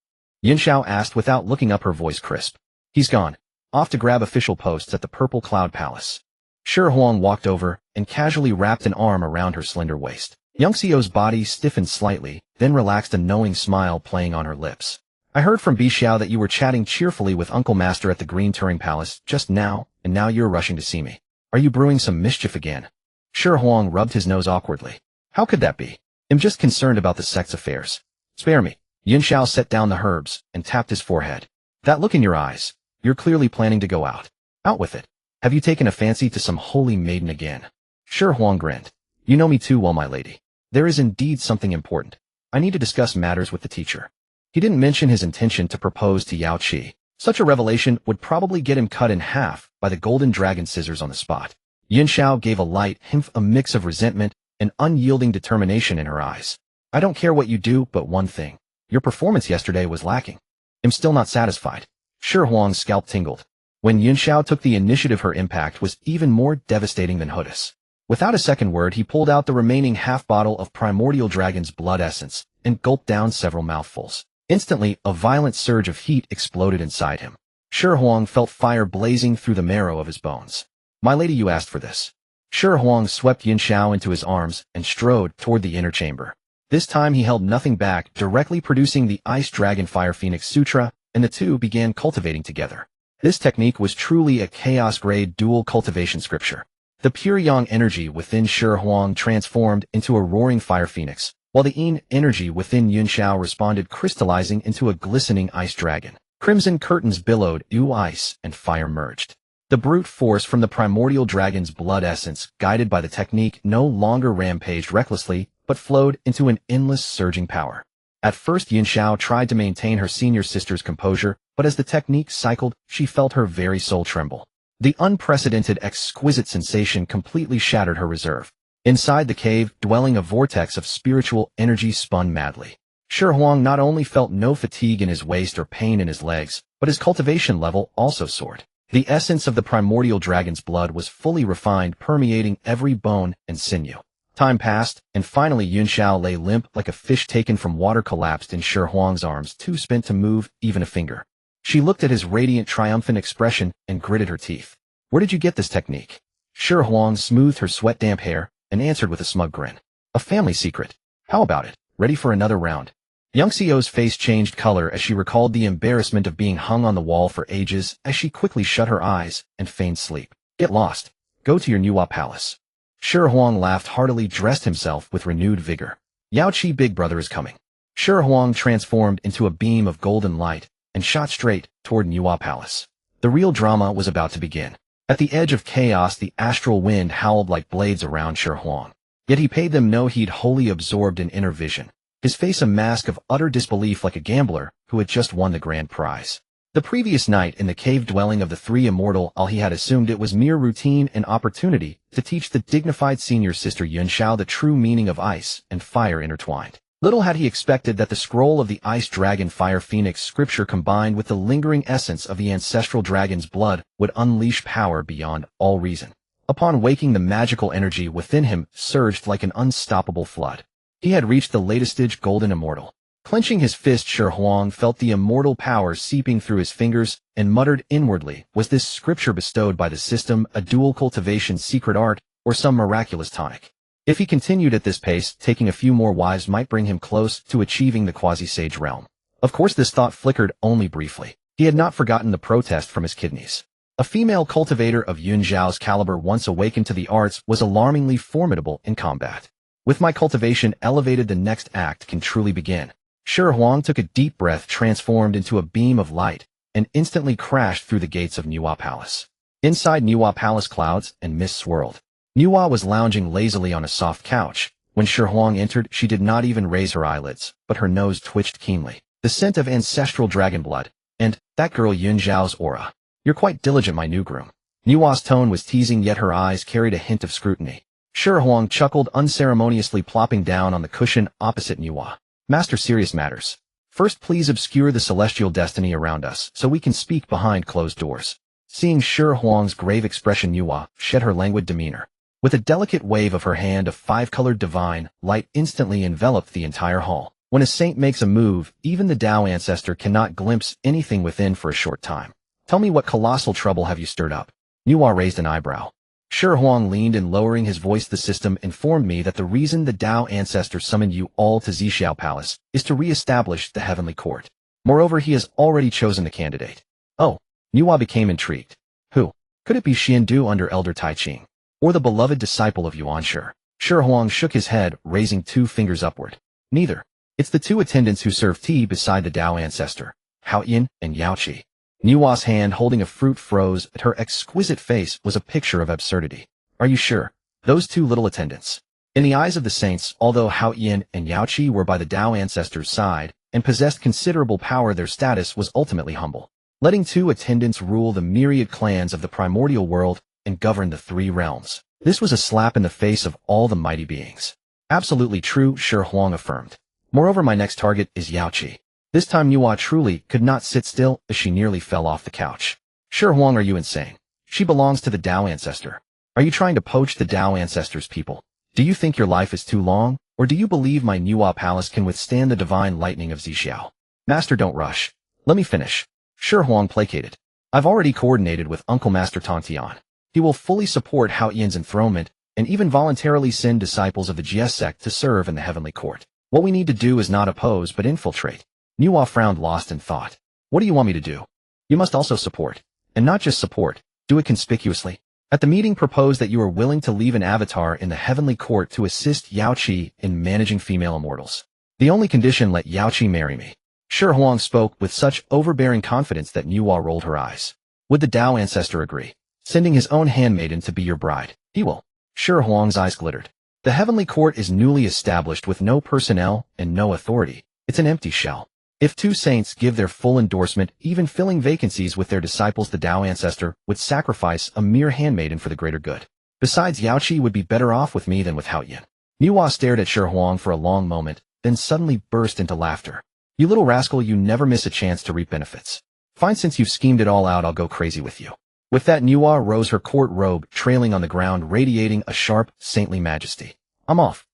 Yunxiao asked without looking up, her voice crisp. He's gone. Off to grab official posts at the Purple Cloud Palace. Shi Huang walked over and casually wrapped an arm around her slender waist. Yunxiao's body stiffened slightly, then relaxed, a knowing smile playing on her lips. I heard from Bixiao that you were chatting cheerfully with Uncle Master at the Green Turing Palace just now, and now you're rushing to see me. Are you brewing some mischief again? Shi Huang rubbed his nose awkwardly. How could that be? I'm just concerned about the sect's affairs. Spare me. Yunxiao set down the herbs and tapped his forehead. That look in your eyes. You're clearly planning to go out. Out with it. Have you taken a fancy to some holy maiden again? Shi Huang grinned. You know me too well, my lady. There is indeed something important. I need to discuss matters with the teacher. He didn't mention his intention to propose to Yao Qi. Such a revelation would probably get him cut in half by the golden dragon scissors on the spot. Yunxiao gave a light hint, a mix of resentment and unyielding determination in her eyes. I don't care what you do, but one thing. Your performance yesterday was lacking. I'm still not satisfied. Shi Huang's scalp tingled. When Yunxiao took the initiative, her impact was even more devastating than Hutus. Without a second word, he pulled out the remaining half bottle of Primordial Dragon's blood essence and gulped down several mouthfuls. Instantly, a violent surge of heat exploded inside him. Shi Huang felt fire blazing through the marrow of his bones. My lady, you asked for this. Shi Huang swept Yunxiao into his arms and strode toward the inner chamber. This time he held nothing back, directly producing the Ice Dragon Fire Phoenix Sutra, and the two began cultivating together. This technique was truly a chaos-grade dual cultivation scripture. The pure yang energy within Shi Huang transformed into a roaring fire phoenix, while the yin energy within Yunxiao responded, crystallizing into a glistening ice dragon. Crimson curtains billowed, ice and fire merged. The brute force from the primordial dragon's blood essence, guided by the technique, no longer rampaged recklessly, but flowed into an endless surging power. At first, Yunxiao tried to maintain her senior sister's composure, but as the technique cycled, she felt her very soul tremble. The unprecedented, exquisite sensation completely shattered her reserve. Inside the cave, dwelling, a vortex of spiritual energy spun madly. Shi Huang not only felt no fatigue in his waist or pain in his legs, but his cultivation level also soared. The essence of the primordial dragon's blood was fully refined, permeating every bone and sinew. Time passed, and finally Yunxiao lay limp like a fish taken from water, collapsed in Shi Huang's arms, too spent to move even a finger. She looked at his radiant, triumphant expression and gritted her teeth. Where did you get this technique? Shi Huang smoothed her sweat-damp hair and answered with a smug grin. A family secret. How about it? Ready for another round? Yunxiao's face changed color as she recalled the embarrassment of being hung on the wall for ages, as she quickly shut her eyes and feigned sleep. Get lost. Go to your Nuwa palace. Shi Huang laughed heartily, dressed himself with renewed vigor. Yao Qi, big brother, is coming. Shi Huang transformed into a beam of golden light and shot straight toward Nuwa Palace. The real drama was about to begin. At the edge of chaos, the astral wind howled like blades around Shi Huang. Yet he paid them no heed, wholly absorbed in inner vision, his face a mask of utter disbelief, like a gambler who had just won the grand prize. The previous night in the cave dwelling of the three immortal, all he had assumed it was mere routine and opportunity to teach the dignified senior sister Yunxiao the true meaning of ice and fire intertwined. Little had he expected that the scroll of the Ice Dragon Fire Phoenix scripture, combined with the lingering essence of the ancestral dragon's blood, would unleash power beyond all reason. Upon waking, the magical energy within him surged like an unstoppable flood. He had reached the latest stage, golden immortal. Clenching his fist, Shi Huang felt the immortal power seeping through his fingers and muttered inwardly, was this scripture bestowed by the system a dual cultivation secret art, or some miraculous tonic? If he continued at this pace, taking a few more wives might bring him close to achieving the quasi-sage realm. Of course, this thought flickered only briefly. He had not forgotten the protest from his kidneys. A female cultivator of Yunxiao's caliber, once awakened to the arts, was alarmingly formidable in combat. With my cultivation elevated, the next act can truly begin. Shi Huang took a deep breath, transformed into a beam of light, and instantly crashed through the gates of Nuwa Palace. Inside Nuwa Palace, clouds and mist swirled. Nuwa was lounging lazily on a soft couch. When Shi Huang entered, she did not even raise her eyelids, but her nose twitched keenly. The scent of ancestral dragon blood. And that girl Yun Zhao's aura. You're quite diligent, my new groom. Nuwa's tone was teasing, yet her eyes carried a hint of scrutiny. Shi Huang chuckled, unceremoniously plopping down on the cushion opposite Nuwa. Master, serious matters. First, please obscure the celestial destiny around us, so we can speak behind closed doors. Seeing Shi Huang's grave expression, Nuwa shed her languid demeanor. With a delicate wave of her hand, a five-colored divine light instantly enveloped the entire hall. When a saint makes a move, even the Tao ancestor cannot glimpse anything within for a short time. Tell me, what colossal trouble have you stirred up? Nuwa raised an eyebrow. Shi Huang leaned in, lowering his voice. The system informed me that the reason the Tao ancestor summoned you all to Xihe Palace is to re-establish the heavenly court. Moreover, he has already chosen a candidate. Oh, Nuwa became intrigued. Who? Could it be Xiandu under Elder Tai Ching? Or the beloved disciple of Yuan Shi? Shi Huang shook his head, raising two fingers upward. Neither. It's the two attendants who serve tea beside the Tao ancestor, Hao Yin and Yao Qi. Nuwa's hand holding a fruit froze. At her exquisite face was a picture of absurdity. Are you sure? Those two little attendants. In the eyes of the saints, although Hao Yin and Yao Qi were by the Tao ancestor's side and possessed considerable power, their status was ultimately humble. Letting two attendants rule the myriad clans of the primordial world and govern the three realms. This was a slap in the face of all the mighty beings. Absolutely true, Shi Huang affirmed. Moreover, my next target is Yao Qi. This time Nuwa truly could not sit still as she nearly fell off the couch. Shi Huang, are you insane? She belongs to the Tao ancestor. Are you trying to poach the Tao ancestor's people? Do you think your life is too long, or do you believe my Nuwa palace can withstand the divine lightning of Xixiao? Master, don't rush. Let me finish. Shi Huang placated. I've already coordinated with Uncle Master Tongtian. He will fully support Hao Yin's enthronement and even voluntarily send disciples of the Jie sect to serve in the heavenly court. What we need to do is not oppose but infiltrate. Nuwa frowned, lost in thought. What do you want me to do? You must also support. And not just support, do it conspicuously. At the meeting, propose that you are willing to leave an avatar in the heavenly court to assist Yao Qi in managing female immortals. The only condition, let Yao Qi marry me. Shi Huang spoke with such overbearing confidence that Nuwa rolled her eyes. Would the Tao ancestor agree? Sending his own handmaiden to be your bride. He will. Shi Huang's eyes glittered. The heavenly court is newly established with no personnel and no authority. It's an empty shell. If two saints give their full endorsement, even filling vacancies with their disciples, the Tao ancestor would sacrifice a mere handmaiden for the greater good. Besides, Yao Qi would be better off with me than with Hao Yin. Nuwa stared at Shi Huang for a long moment, then suddenly burst into laughter. You little rascal, you never miss a chance to reap benefits. Fine, since you've schemed it all out, I'll go crazy with you. With that, Nuwa rose, her court robe trailing on the ground, radiating a sharp, saintly majesty. I'm off.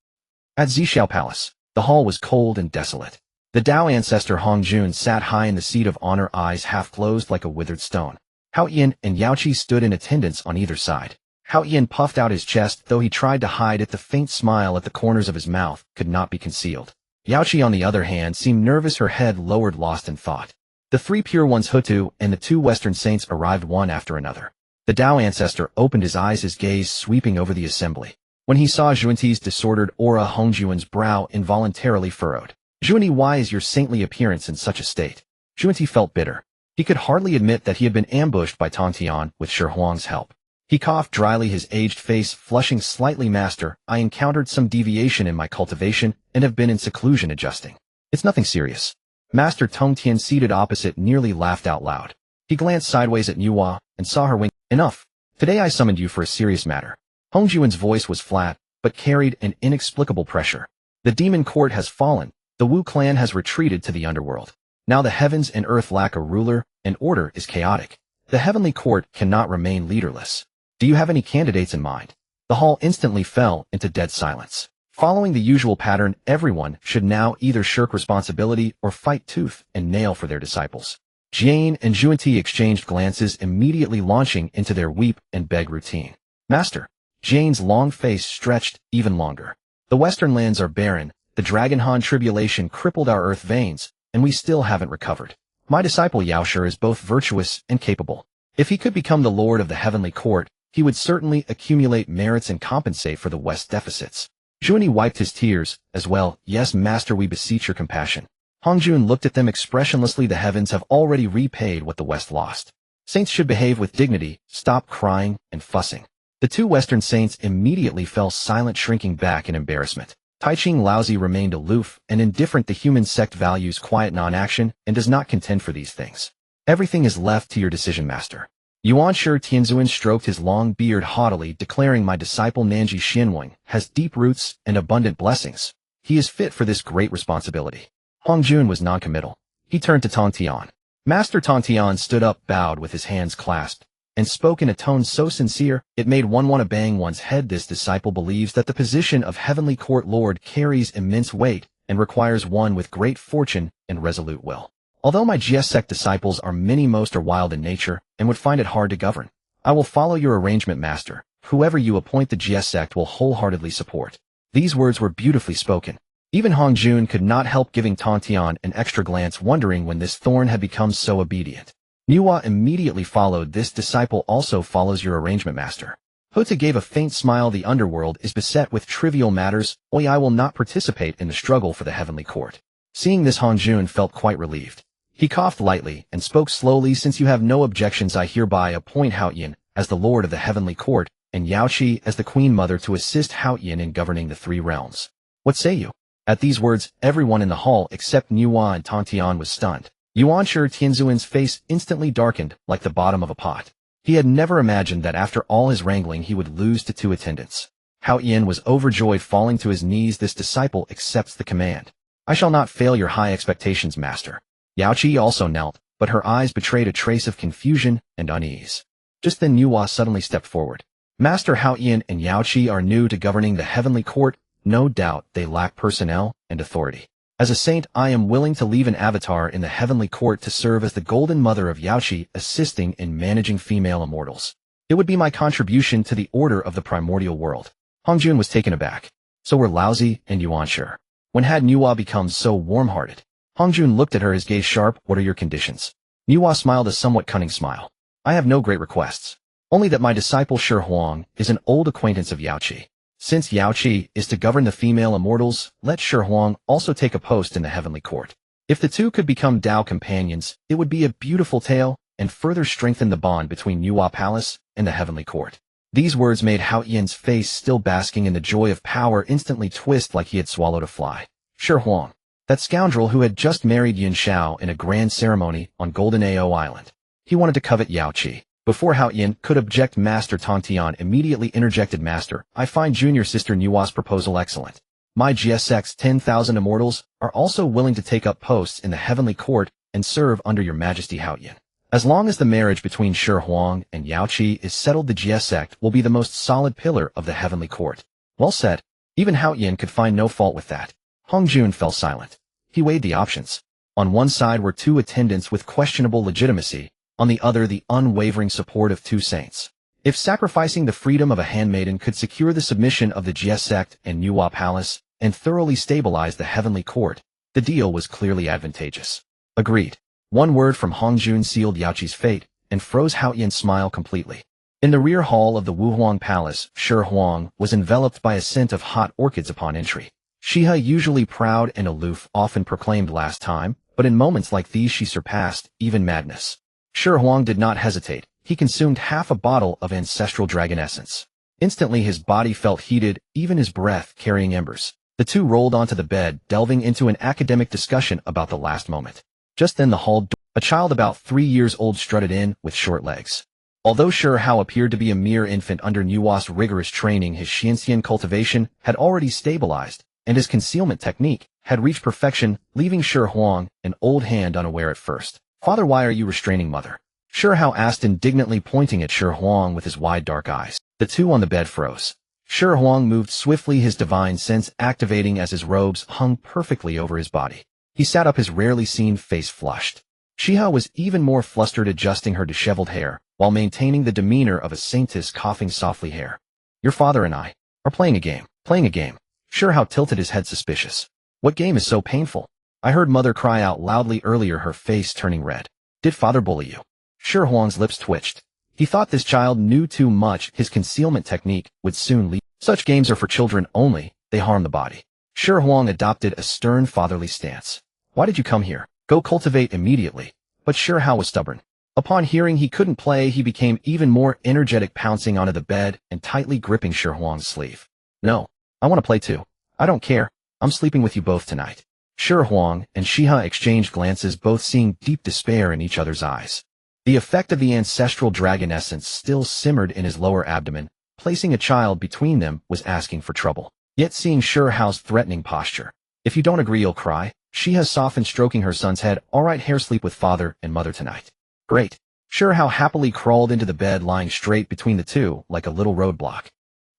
At Xixiao Palace, the hall was cold and desolate. The Tao ancestor Hong Jun sat high in the seat of honor, eyes half closed like a withered stone. Hao Yin and Yao Qi stood in attendance on either side. Hao Yin puffed out his chest, though he tried to hide it. The faint smile at the corners of his mouth could not be concealed. Yao Qi, on the other hand, seemed nervous, her head lowered, lost in thought. The three Pure Ones, Hutu, and the two Western saints arrived one after another. The Tao ancestor opened his eyes, his gaze sweeping over the assembly. When he saw Junti's disordered aura, Hong Juan's brow involuntarily furrowed. Junti, why is your saintly appearance in such a state? Junti felt bitter. He could hardly admit that he had been ambushed by Tongtian with Shi Huang's help. He coughed dryly, his aged face flushing slightly. Master, I encountered some deviation in my cultivation and have been in seclusion adjusting. It's nothing serious. Master Tongtian, seated opposite, nearly laughed out loud. He glanced sideways at Nuwa and saw her wink. Enough. Today I summoned you for a serious matter. Hong Juan's voice was flat, but carried an inexplicable pressure. The demon court has fallen. The Wu clan has retreated to the underworld. Now the heavens and earth lack a ruler, and order is chaotic. The heavenly court cannot remain leaderless. Do you have any candidates in mind? The hall instantly fell into dead silence. Following the usual pattern, everyone should now either shirk responsibility or fight tooth and nail for their disciples. Jane and Junti exchanged glances, immediately launching into their weep and beg routine. Master. Jane's long face stretched even longer. The western lands are barren, the Dragonhan tribulation crippled our earth veins, and we still haven't recovered. My disciple Yao Shi is both virtuous and capable. If he could become the lord of the heavenly court, he would certainly accumulate merits and compensate for the West's deficits. Junti wiped his tears, as well. Yes, master, we beseech your compassion. Hong Jun looked at them expressionlessly. The heavens have already repaid what the West lost. Saints should behave with dignity, stop crying and fussing. The two Western saints immediately fell silent, shrinking back in embarrassment. Taiching Laozi remained aloof and indifferent. The human sect values quiet non-action and does not contend for these things. Everything is left to your decision, master. Yuan Shi Tianzuan stroked his long beard haughtily, declaring, my disciple Nanji Xianwang has deep roots and abundant blessings. He is fit for this great responsibility. Hong Jun was non-committal. He turned to Tong Tian. Master Tong Tian stood up, bowed with his hands clasped, and spoke in a tone so sincere, it made one want to bang one's head. This disciple believes that the position of Heavenly Court Lord carries immense weight and requires one with great fortune and resolute will. Although my GS sect disciples are many, most are wild in nature and would find it hard to govern. I will follow your arrangement, master. Whoever you appoint, the GS sect will wholeheartedly support. These words were beautifully spoken. Even Hong Jun could not help giving Tong Tian an extra glance, wondering when this thorn had become so obedient. Nuwa immediately followed. This disciple also follows your arrangement, master. Hota gave a faint smile. The underworld is beset with trivial matters. I will not participate in the struggle for the heavenly court. Seeing this, Hong Jun felt quite relieved. He coughed lightly and spoke slowly. Since you have no objections, I hereby appoint Hao Yin as the lord of the heavenly court and Yao Qi as the queen mother to assist Hao Yin in governing the three realms. What say you? At these words, everyone in the hall except Nuwa and Tong Tian was stunned. Yuan Shi Tianzuan's face instantly darkened like the bottom of a pot. He had never imagined that after all his wrangling he would lose to two attendants. Hao Yin was overjoyed, falling to his knees. This disciple accepts the command. I shall not fail your high expectations, master. Yao Qi also knelt, but her eyes betrayed a trace of confusion and unease. Just then Nuwa suddenly stepped forward. Master, Hao Yin and Yao Qi are new to governing the heavenly court. No doubt they lack personnel and authority. As a saint, I am willing to leave an avatar in the heavenly court to serve as the golden mother of Yao Qi, assisting in managing female immortals. It would be my contribution to the order of the primordial world. Hong Jun was taken aback. So were Laozi and Yuan Shi. When had Nuwa become so warm-hearted? Hong Jun looked at her, his gaze sharp. What are your conditions? Nuwa smiled a somewhat cunning smile. I have no great requests. Only that my disciple Shi Huang is an old acquaintance of Yao Qi. Since Yao Qi is to govern the female immortals, let Shi Huang also take a post in the heavenly court. If the two could become Tao companions, it would be a beautiful tale and further strengthen the bond between Nuwa Palace and the heavenly court. These words made Hao Yin's face, still basking in the joy of power, instantly twist like he had swallowed a fly. Shi Huang. That scoundrel who had just married Yin Xiao in a grand ceremony on Golden Ao Island. He wanted to covet Yao Qi. Before Hao Yin could object, Master Tong Tian immediately interjected. Master, I find junior sister Nuwa's proposal excellent. My GSX 10,000 immortals are also willing to take up posts in the heavenly court and serve under your majesty, Hao Yin. As long as the marriage between Shi Huang and Yao Qi is settled, the GS sect will be the most solid pillar of the heavenly court. Well said. Even Hao Yin could find no fault with that. Hong Jun fell silent. He weighed the options. On one side were two attendants with questionable legitimacy, on the other the unwavering support of two saints. If sacrificing the freedom of a handmaiden could secure the submission of the GS sect and Nuwa Palace and thoroughly stabilize the heavenly court, the deal was clearly advantageous. Agreed. One word from Hong Jun sealed Yao Qi's fate and froze Hao Yin's smile completely. In the rear hall of the Wuhuang Palace, Shi Huang was enveloped by a scent of hot orchids upon entry. Xihe, usually proud and aloof, often proclaimed last time, but in moments like these she surpassed even madness. Shi Huang did not hesitate. He consumed half a bottle of ancestral dragon essence. Instantly his body felt heated, even his breath carrying embers. The two rolled onto the bed, delving into an academic discussion about the last moment. Just then the hall door, a child about 3 years old strutted in with short legs. Although Shi Hao appeared to be a mere infant under Nuwa's rigorous training, his Xianxian cultivation had already stabilized, and his concealment technique had reached perfection, leaving Shi Huang, an old hand, unaware at first. Father, why are you restraining mother? Shi Hao asked indignantly, pointing at Shi Huang with his wide dark eyes. The two on the bed froze. Shi Huang moved swiftly, his divine sense activating as his robes hung perfectly over his body. He sat up, his rarely seen face flushed. Xihe was even more flustered, adjusting her disheveled hair, while maintaining the demeanor of a saintess, coughing softly. Hair. Your father and I are playing a game. Playing a game. Shi Hao tilted his head, suspicious. What game is so painful? I heard mother cry out loudly earlier, her face turning red. Did father bully you? Shi Huang's lips twitched. He thought this child knew too much. His concealment technique would soon lead. Such games are for children only. They harm the body. Shi Huang adopted a stern fatherly stance. Why did you come here? Go cultivate immediately. But Shi Hao was stubborn. Upon hearing he couldn't play, he became even more energetic, pouncing onto the bed and tightly gripping Shi Huang's sleeve. No, I want to play too. I don't care. I'm sleeping with you both tonight. Shi Huang and Xihe exchanged glances, both seeing deep despair in each other's eyes. The effect of the ancestral dragon essence still simmered in his lower abdomen. Placing a child between them was asking for trouble. Yet seeing Shi Hao's threatening posture. If you don't agree, you'll cry. Xihe softened, stroking her son's head. All right, hair, sleep with father and mother tonight. Great. Shi Hao happily crawled into the bed, lying straight between the two like a little roadblock.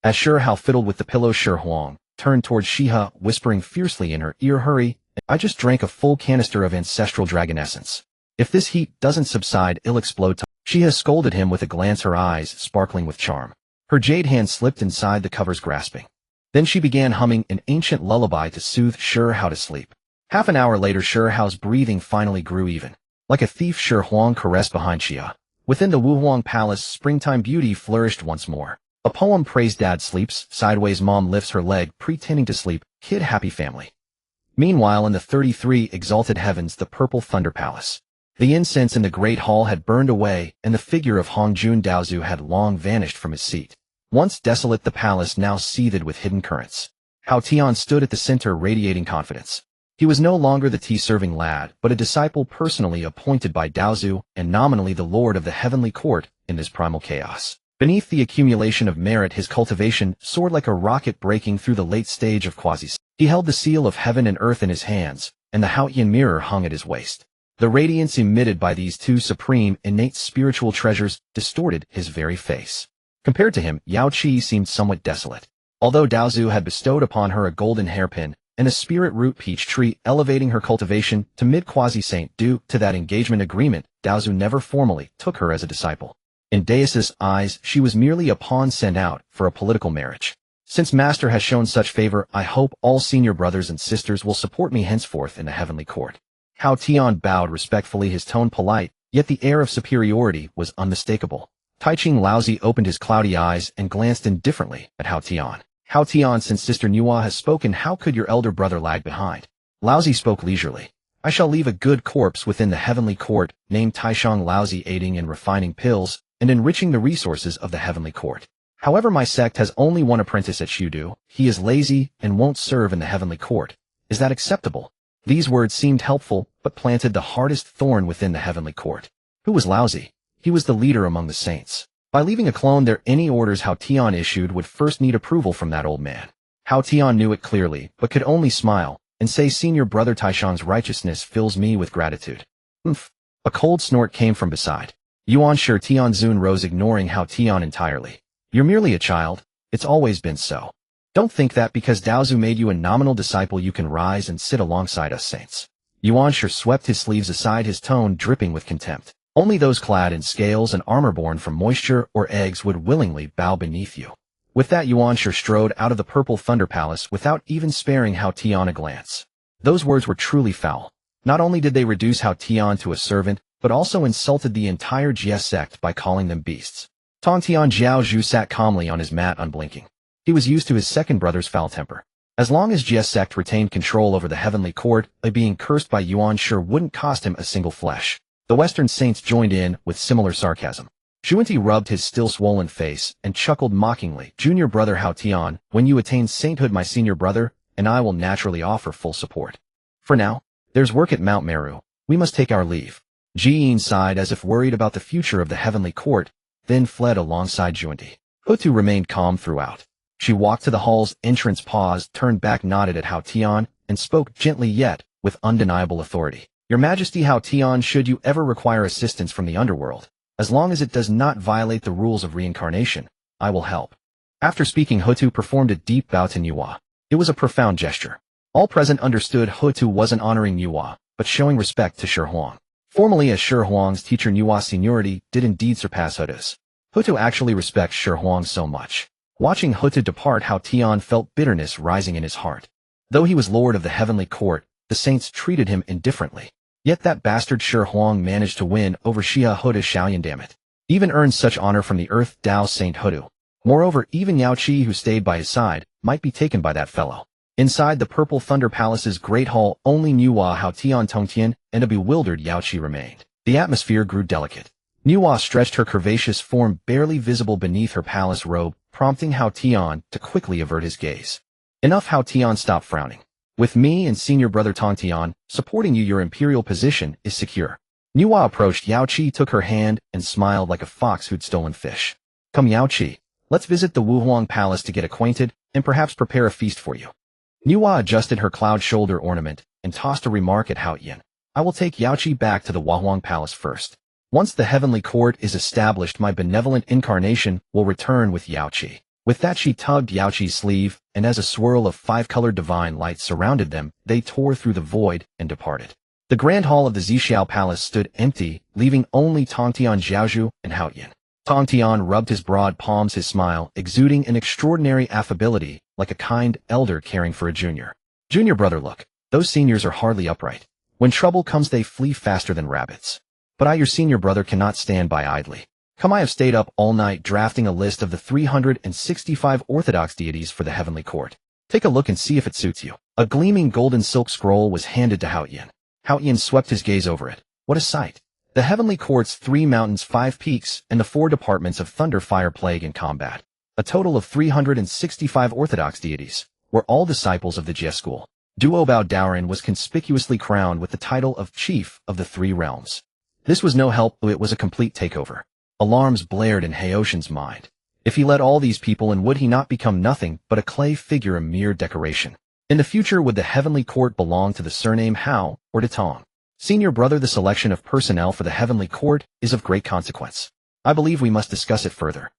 As Shi Hao fiddled with the pillow, Shi Huang turned towards Xihe, whispering fiercely in her ear, hurry. I just drank a full canister of ancestral dragon essence. If this heat doesn't subside, it'll explode. Xihe scolded him with a glance, her eyes sparkling with charm. Her jade hand slipped inside the covers, grasping. Then she began humming an ancient lullaby to soothe Shi Hao to sleep. Half an hour later, Shi Hao's breathing finally grew even. Like a thief, Shi Huang caressed behind Xihe. Within the Wuhuang Palace, springtime beauty flourished once more. A poem praised dad sleeps, sideways mom lifts her leg, pretending to sleep, kid happy family. Meanwhile, in the 33 exalted heavens, the purple thunder palace. The incense in the great hall had burned away, and the figure of Hongjun Daozu had long vanished from his seat. Once desolate, the palace now seethed with hidden currents. Hao Tian stood at the center, radiating confidence. He was no longer the tea-serving lad, but a disciple personally appointed by Daozu and nominally the lord of the heavenly court in this primal chaos. Beneath the accumulation of merit, his cultivation soared like a rocket, breaking through the late stage of quasi. He held the seal of heaven and earth in his hands, and the Haotian mirror hung at his waist. The radiance emitted by these two supreme, innate spiritual treasures distorted his very face. Compared to him, Yao Qi seemed somewhat desolate. Although Daozu had bestowed upon her a golden hairpin and a spirit root peach tree, elevating her cultivation to mid-quasi-saint, due to that engagement agreement, Daozu never formally took her as a disciple. In Dao's eyes, she was merely a pawn sent out for a political marriage. Since Master has shown such favor, I hope all senior brothers and sisters will support me henceforth in the heavenly court. Hao Tian bowed respectfully, his tone polite, yet the air of superiority was unmistakable. Taiching Laozi opened his cloudy eyes and glanced indifferently at Hao Tian. Hao Tian, since Sister Nuwa has spoken, how could your elder brother lag behind? Laozi spoke leisurely. I shall leave a good corpse within the heavenly court, named Taishang Laozi, aiding in refining pills and enriching the resources of the heavenly court. However, my sect has only one apprentice at Shudu. He is lazy and won't serve in the heavenly court. Is that acceptable? These words seemed helpful, but planted the hardest thorn within the heavenly court. Who was Laozi? He was the leader among the saints. By leaving a clone there, any orders Hao Tian issued would first need approval from that old man. Hao Tian knew it clearly, but could only smile and say, Senior brother Taishang's righteousness fills me with gratitude. Oomph. A cold snort came from beside. Yuan Shi Tianzun rose, ignoring Hao Tian entirely. You're merely a child. It's always been so. Don't think that because Daozu made you a nominal disciple you can rise and sit alongside us saints. Yuan Shi swept his sleeves aside, his tone dripping with contempt. Only those clad in scales and armor born from moisture or eggs would willingly bow beneath you. With that, Yuan Shi strode out of the purple thunder palace without even sparing Hao Tian a glance. Those words were truly foul. Not only did they reduce Hao Tian to a servant, but also insulted the entire Jie sect by calling them beasts. Tong Tian Jiao Zhu sat calmly on his mat, unblinking. He was used to his second brother's foul temper. As long as Jie sect retained control over the heavenly court, a being cursed by Yuan Shi wouldn't cost him a single flesh. The Western saints joined in with similar sarcasm. Zhuanti rubbed his still swollen face and chuckled mockingly. Junior brother Hao Tian, when you attain sainthood, my senior brother and I will naturally offer full support. For now, there's work at Mount Meru. We must take our leave. Ji Yin sighed as if worried about the future of the heavenly court, then fled alongside Zhuanti. Hutu remained calm throughout. She walked to the hall's entrance, paused, turned back, nodded at Hao Tian, and spoke gently yet with undeniable authority. Your Majesty, Hao Tian, should you ever require assistance from the underworld, as long as it does not violate the rules of reincarnation, I will help. After speaking, Hutu performed a deep bow to Nuwa. It was a profound gesture. All present understood Hutu wasn't honoring Nuwa, but showing respect to Shi Huang. Formally as Shi Huang's teacher, Nuwa's seniority did indeed surpass Hutu's. Hutu actually respects Shi Huang so much. Watching Hutu depart, Hao Tian felt bitterness rising in his heart. Though he was lord of the heavenly court, the saints treated him indifferently. Yet that bastard Shi Huang managed to win over Xihe Hutu Xiaoyan, damn it. Even earned such honor from the Earth Dao Saint Hutu. Moreover, even Yao Qi, who stayed by his side, might be taken by that fellow. Inside the Purple Thunder Palace's great hall, only Nuwa, Hao Tian, Tongtian, and a bewildered Yao Qi remained. The atmosphere grew delicate. Nuwa stretched her curvaceous form barely visible beneath her palace robe, prompting Hao Tian to quickly avert his gaze. Enough. Hao Tian stopped frowning. With me and senior brother Tong Tian supporting you, your imperial position is secure. Nuwa approached Yaoqi, took her hand, and smiled like a fox who'd stolen fish. Come Yaoqi, let's visit the Wuhuang Palace to get acquainted, and perhaps prepare a feast for you. Nuwa adjusted her cloud shoulder ornament, and tossed a remark at Hao Yin. I will take Yaoqi back to the Wuhuang Palace first. Once the heavenly court is established, my benevolent incarnation will return with Yaoqi. With that she tugged Yaoqi's sleeve, and as a swirl of five-colored divine light surrounded them, they tore through the void and departed. The grand hall of the Xixiao Palace stood empty, leaving only Tongtian, Xiaozhu, and Hao Yin. Tongtian rubbed his broad palms, his smile exuding an extraordinary affability, like a kind elder caring for a junior. Junior brother, look, those seniors are hardly upright. When trouble comes they flee faster than rabbits. But I, your senior brother, cannot stand by idly. Come, I have stayed up all night drafting a list of the 365 orthodox deities for the heavenly court. Take a look and see if it suits you. A gleaming golden silk scroll was handed to Hao Yin. Hao Yin swept his gaze over it. What a sight! The heavenly court's 3 mountains, 5 peaks, and the 4 departments of thunder, fire, plague, and combat. A total of 365 orthodox deities were all disciples of the Jie school. Duo Bao Daoren was conspicuously crowned with the title of Chief of the 3 Realms. This was no help, it was a complete takeover. Alarms blared in Haoshan's mind. If he led all these people in, would he not become nothing but a clay figure, a mere decoration? In the future, would the heavenly court belong to the surname Hao or to Tong? Senior brother, the selection of personnel for the heavenly court is of great consequence. I believe we must discuss it further.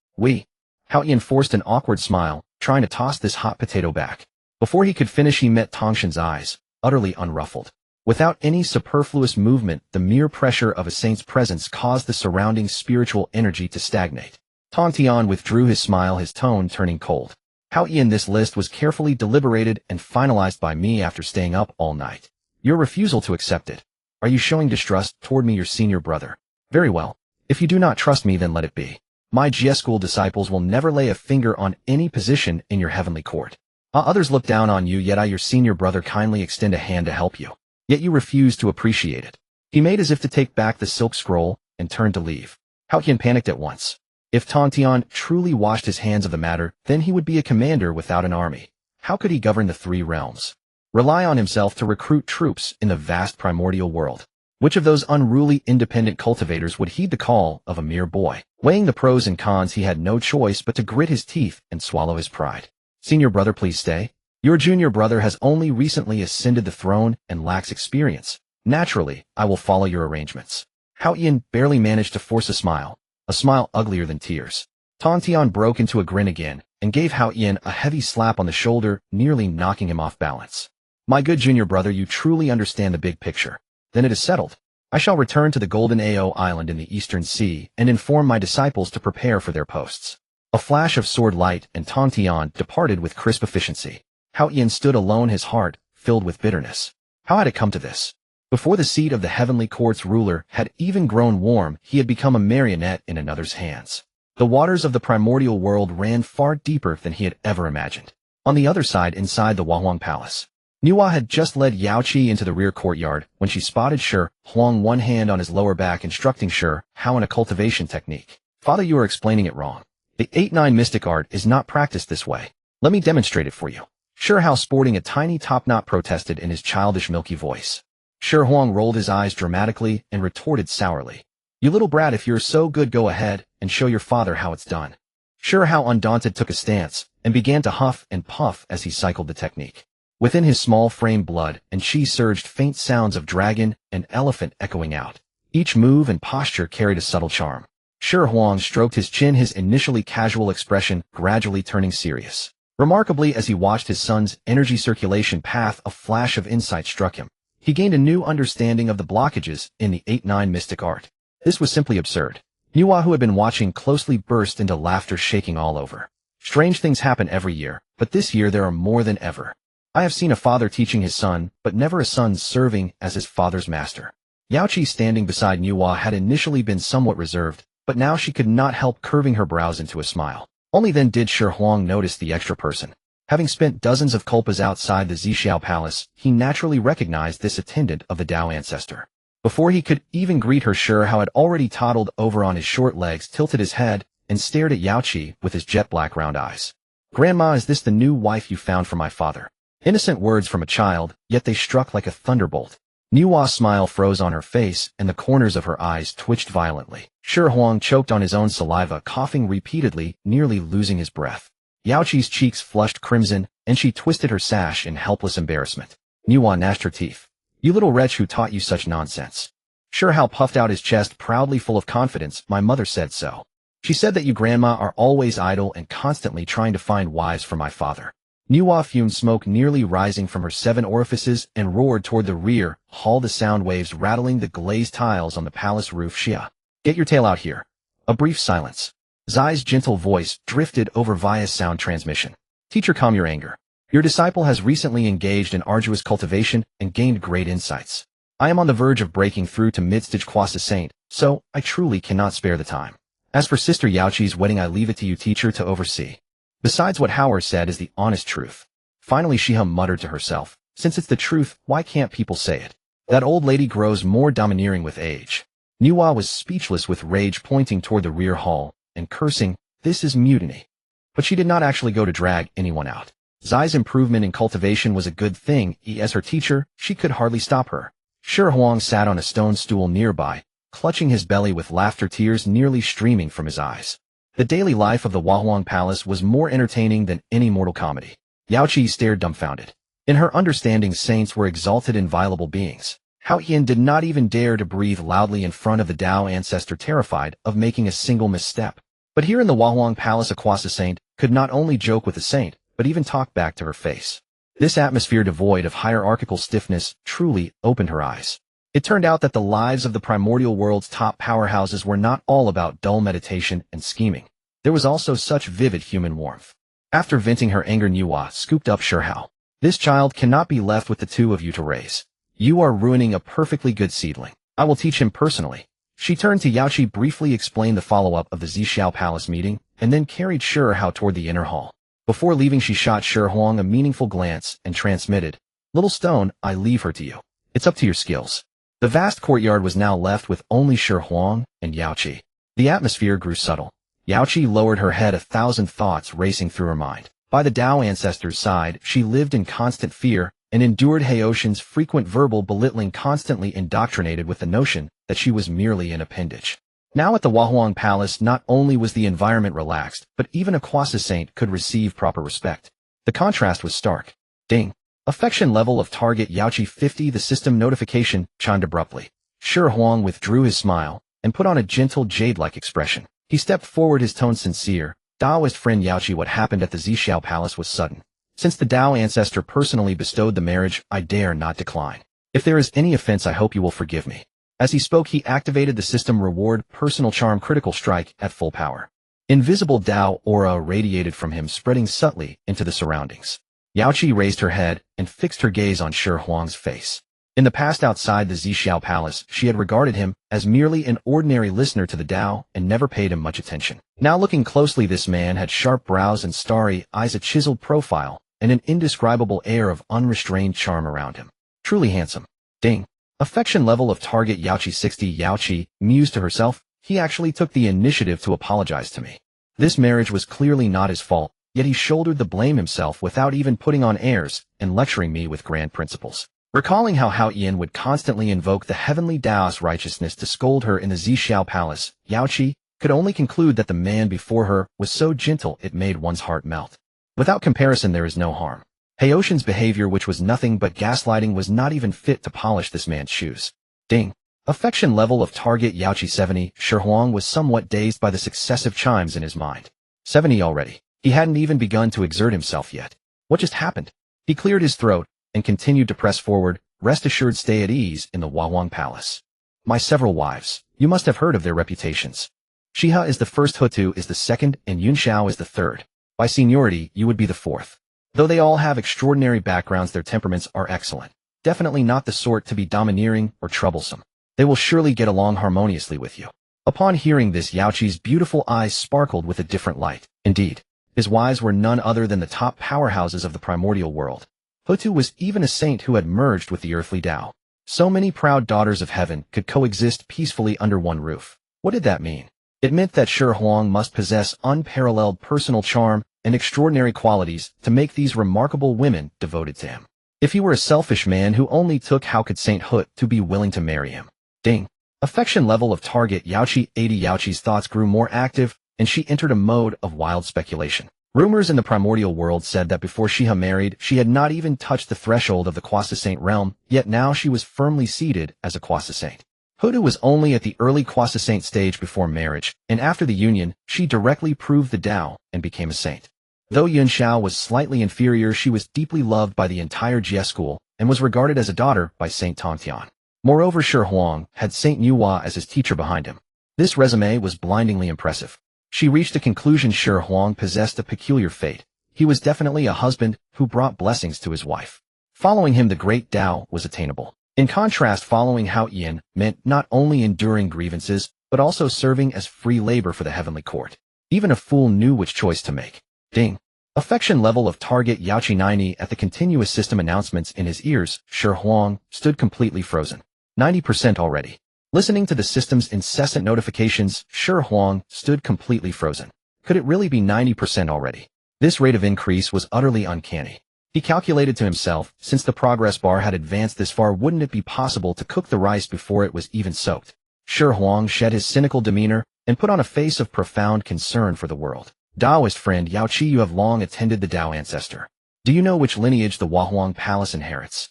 Hao Yin forced an awkward smile, trying to toss this hot potato back. Before he could finish, he met Tongshan's eyes, utterly unruffled. Without any superfluous movement, the mere pressure of a saint's presence caused the surrounding spiritual energy to stagnate. Tongtian withdrew his smile, his tone turning cold. Hao Yin, this list was carefully deliberated and finalized by me after staying up all night. Your refusal to accept it. Are you showing distrust toward me, your senior brother? Very well. If you do not trust me, then let it be. My Jie school disciples will never lay a finger on any position in your heavenly court. Others look down on you, yet I, your senior brother, kindly extend a hand to help you. Yet you refuse to appreciate it. He made as if to take back the silk scroll and turned to leave. Hao Yin panicked at once. If Tongtian truly washed his hands of the matter, then he would be a commander without an army. How could he govern the 3 realms? Rely on himself to recruit troops in the vast primordial world? Which of those unruly independent cultivators would heed the call of a mere boy? Weighing the pros and cons, he had no choice but to grit his teeth and swallow his pride. Senior brother, please stay. Your junior brother has only recently ascended the throne and lacks experience. Naturally, I will follow your arrangements. Hao Yin barely managed to force a smile uglier than tears. Tongtian broke into a grin again, and gave Hao Yin a heavy slap on the shoulder, nearly knocking him off balance. My good junior brother, you truly understand the big picture. Then it is settled. I shall return to the Golden Ao Island in the Eastern Sea and inform my disciples to prepare for their posts. A flash of sword light, and Tongtian departed with crisp efficiency. Hao Yin stood alone, his heart filled with bitterness. How had it come to this? Before the seat of the heavenly court's ruler had even grown warm, he had become a marionette in another's hands. The waters of the primordial world ran far deeper than he had ever imagined. On the other side, inside the Wuhuang Palace, Nuwa had just led Yaoqi into the rear courtyard when she spotted Shi Huang, one hand on his lower back, instructing Shi Hao in a cultivation technique. Father, you are explaining it wrong. The 8-9 mystic art is not practiced this way. Let me demonstrate it for you. Shi Hao, sporting a tiny top knot, protested in his childish milky voice. Shi Huang rolled his eyes dramatically and retorted sourly. You little brat, if you're so good, go ahead and show your father how it's done. Shi Hao, undaunted, took a stance and began to huff and puff as he cycled the technique. Within his small frame, blood and chi surged, faint sounds of dragon and elephant echoing out. Each move and posture carried a subtle charm. Shi Huang stroked his chin, his initially casual expression gradually turning serious. Remarkably, as he watched his son's energy circulation path, a flash of insight struck him. He gained a new understanding of the blockages in the 8-9 mystic art. This was simply absurd. Nuwa, who had been watching closely, burst into laughter, shaking all over. Strange things happen every year, but this year there are more than ever. I have seen a father teaching his son, but never a son serving as his father's master. Yaoqi, standing beside Nuwa, had initially been somewhat reserved, but now she could not help curving her brows into a smile. Only then did Shi Huang notice the extra person. Having spent dozens of kalpas outside the Xixiao Palace, he naturally recognized this attendant of the Dao ancestor. Before he could even greet her, Xihe had already toddled over on his short legs, tilted his head, and stared at Yaoqi with his jet-black round eyes. "Grandma, is this the new wife you found for my father?" Innocent words from a child, yet they struck like a thunderbolt. Nuwa's smile froze on her face, and the corners of her eyes twitched violently. Xihe choked on his own saliva, coughing repeatedly, nearly losing his breath. Yaoqi's cheeks flushed crimson, and she twisted her sash in helpless embarrassment. Nuwa gnashed her teeth. "You little wretch, who taught you such nonsense?" Xihe puffed out his chest, proudly full of confidence. "My mother said so. She said that you, Grandma, are always idle and constantly trying to find wives for my father." Nuwa fumed smoke nearly rising from her 7 orifices and roared toward the rear hall, the sound waves rattling the glazed tiles on the palace roof. "Xihe, get your tail out here." A brief silence. Xihe's gentle voice drifted over via sound transmission. "Teacher, calm your anger. Your disciple has recently engaged in arduous cultivation and gained great insights. I am on the verge of breaking through to mid-stage quasi saint, so I truly cannot spare the time. As for Sister Yaoqi's wedding, I leave it to you, teacher, to oversee. Besides, what Howard said is the honest truth." Finally, Xihe muttered to herself, "Since it's the truth, why can't people say it? That old lady grows more domineering with age." Nuwa was speechless with rage, pointing toward the rear hall and cursing, "This is mutiny." But she did not actually go to drag anyone out. Xihe's improvement in cultivation was a good thing. As her teacher, she could hardly stop her. Xihe sat on a stone stool nearby, clutching his belly with laughter, tears nearly streaming from his eyes. The daily life of the Wahuang Palace was more entertaining than any mortal comedy. Yaoqi stared dumbfounded. In her understanding, saints were exalted, inviolable beings. Hao Yin did not even dare to breathe loudly in front of the Dao ancestor, terrified of making a single misstep. But here in the Wahuang Palace, a quasi saint could not only joke with the saint, but even talk back to her face. This atmosphere, devoid of hierarchical stiffness, truly opened her eyes. It turned out that the lives of the Primordial World's top powerhouses were not all about dull meditation and scheming. There was also such vivid human warmth. After venting her anger, Nuwa scooped up Xihe. "This child cannot be left with the two of you to raise. You are ruining a perfectly good seedling. I will teach him personally." She turned to Yaoqi, briefly explained the follow-up of the Zhixiao Palace meeting, and then carried Xihe toward the inner hall. Before leaving, she shot Xihe a meaningful glance and transmitted, "Little stone, I leave her to you. It's up to your skills." The vast courtyard was now left with only Xihe and Yaoqi. The atmosphere grew subtle. Yaoqi lowered her head, 1,000 thoughts racing through her mind. By the Dao ancestor's side, she lived in constant fear and endured Heoshan's frequent verbal belittling, constantly indoctrinated with the notion that she was merely an appendage. Now at the Wahuang Palace, not only was the environment relaxed, but even a quasi-saint could receive proper respect. The contrast was stark. Ding. Affection level of target Yaoqi 50. The system notification chimed abruptly. Xihe withdrew his smile and put on a gentle, jade-like expression. He stepped forward, his tone sincere. "Daoist friend Yaoqi, what happened at the Zhixiao Palace was sudden. Since the Dao ancestor personally bestowed the marriage, I dare not decline. If there is any offense, I hope you will forgive me." As he spoke, he activated the system reward personal charm critical strike at full power. Invisible Dao aura radiated from him, spreading subtly into the surroundings. Yaoqi raised her head and fixed her gaze on Xihe's face. In the past, outside the Zhixiao Palace, she had regarded him as merely an ordinary listener to the Dao and never paid him much attention. Now, looking closely, this man had sharp brows and starry eyes, a chiseled profile, and an indescribable air of unrestrained charm around him. Truly handsome. Ding. Affection level of target Yaoqi 60. Yaoqi mused to herself, "He actually took the initiative to apologize to me. This marriage was clearly not his fault, yet he shouldered the blame himself without even putting on airs and lecturing me with grand principles." Recalling how Hao Yin would constantly invoke the heavenly Dao's righteousness to scold her in the Zhixiao Palace, Yaoqi could only conclude that the man before her was so gentle it made one's heart melt. Without comparison, there is no harm. Heoshan's behavior, which was nothing but gaslighting, was not even fit to polish this man's shoes. Ding. Affection level of target Yaoqi 70. Xihe was somewhat dazed by the successive chimes in his mind. 70 already. He hadn't even begun to exert himself yet. What just happened? He cleared his throat and continued to press forward. "Rest assured, stay at ease in the Wahuang Palace. My several wives, you must have heard of their reputations. Xihe is the first, Hutu is the second, and Yunxiao is the third. By seniority, you would be the fourth. Though they all have extraordinary backgrounds, their temperaments are excellent. Definitely not the sort to be domineering or troublesome. They will surely get along harmoniously with you." Upon hearing this, Yaoqi's beautiful eyes sparkled with a different light. Indeed, his wives were none other than the top powerhouses of the Primordial World. Hutu was even a saint who had merged with the earthly Dao. So many proud daughters of heaven could coexist peacefully under one roof. What did that mean? It meant that Shi Huang must possess unparalleled personal charm and extraordinary qualities to make these remarkable women devoted to him. If he were a selfish man who only took, how could Saint Hut to be willing to marry him? Ding. Affection level of target Yaoqi 80. Yaoqi's thoughts grew more active, and she entered a mode of wild speculation. Rumors in the Primordial World said that before Xihe married, she had not even touched the threshold of the Quasi Saint realm, yet now she was firmly seated as a Quasi Saint. Hudu was only at the early Quasi Saint stage before marriage, and after the union, she directly proved the Tao and became a saint. Though Yun Xiao was slightly inferior, she was deeply loved by the entire Jie school and was regarded as a daughter by Saint Tongtian. Moreover, Shi Huang had Saint Nuwa as his teacher behind him. This resume was blindingly impressive. She reached the conclusion Shi Huang possessed a peculiar fate. He was definitely a husband who brought blessings to his wife. Following him, the great Tao was attainable. In contrast, following Hao Yin meant not only enduring grievances, but also serving as free labor for the heavenly court. Even a fool knew which choice to make. Ding. Affection level of target Yaoqi 90. At the continuous system announcements in his ears, Shi Huang stood completely frozen. 90% already. Listening to the system's incessant notifications, Shi Huang stood completely frozen. Could it really be 90% already? This rate of increase was utterly uncanny. He calculated to himself, since the progress bar had advanced this far, wouldn't it be possible to cook the rice before it was even soaked? Shi Huang shed his cynical demeanor and put on a face of profound concern for the world. Taoist friend Yaoqi, you have long attended the Tao ancestor. Do you know which lineage the Wahuang Palace inherits?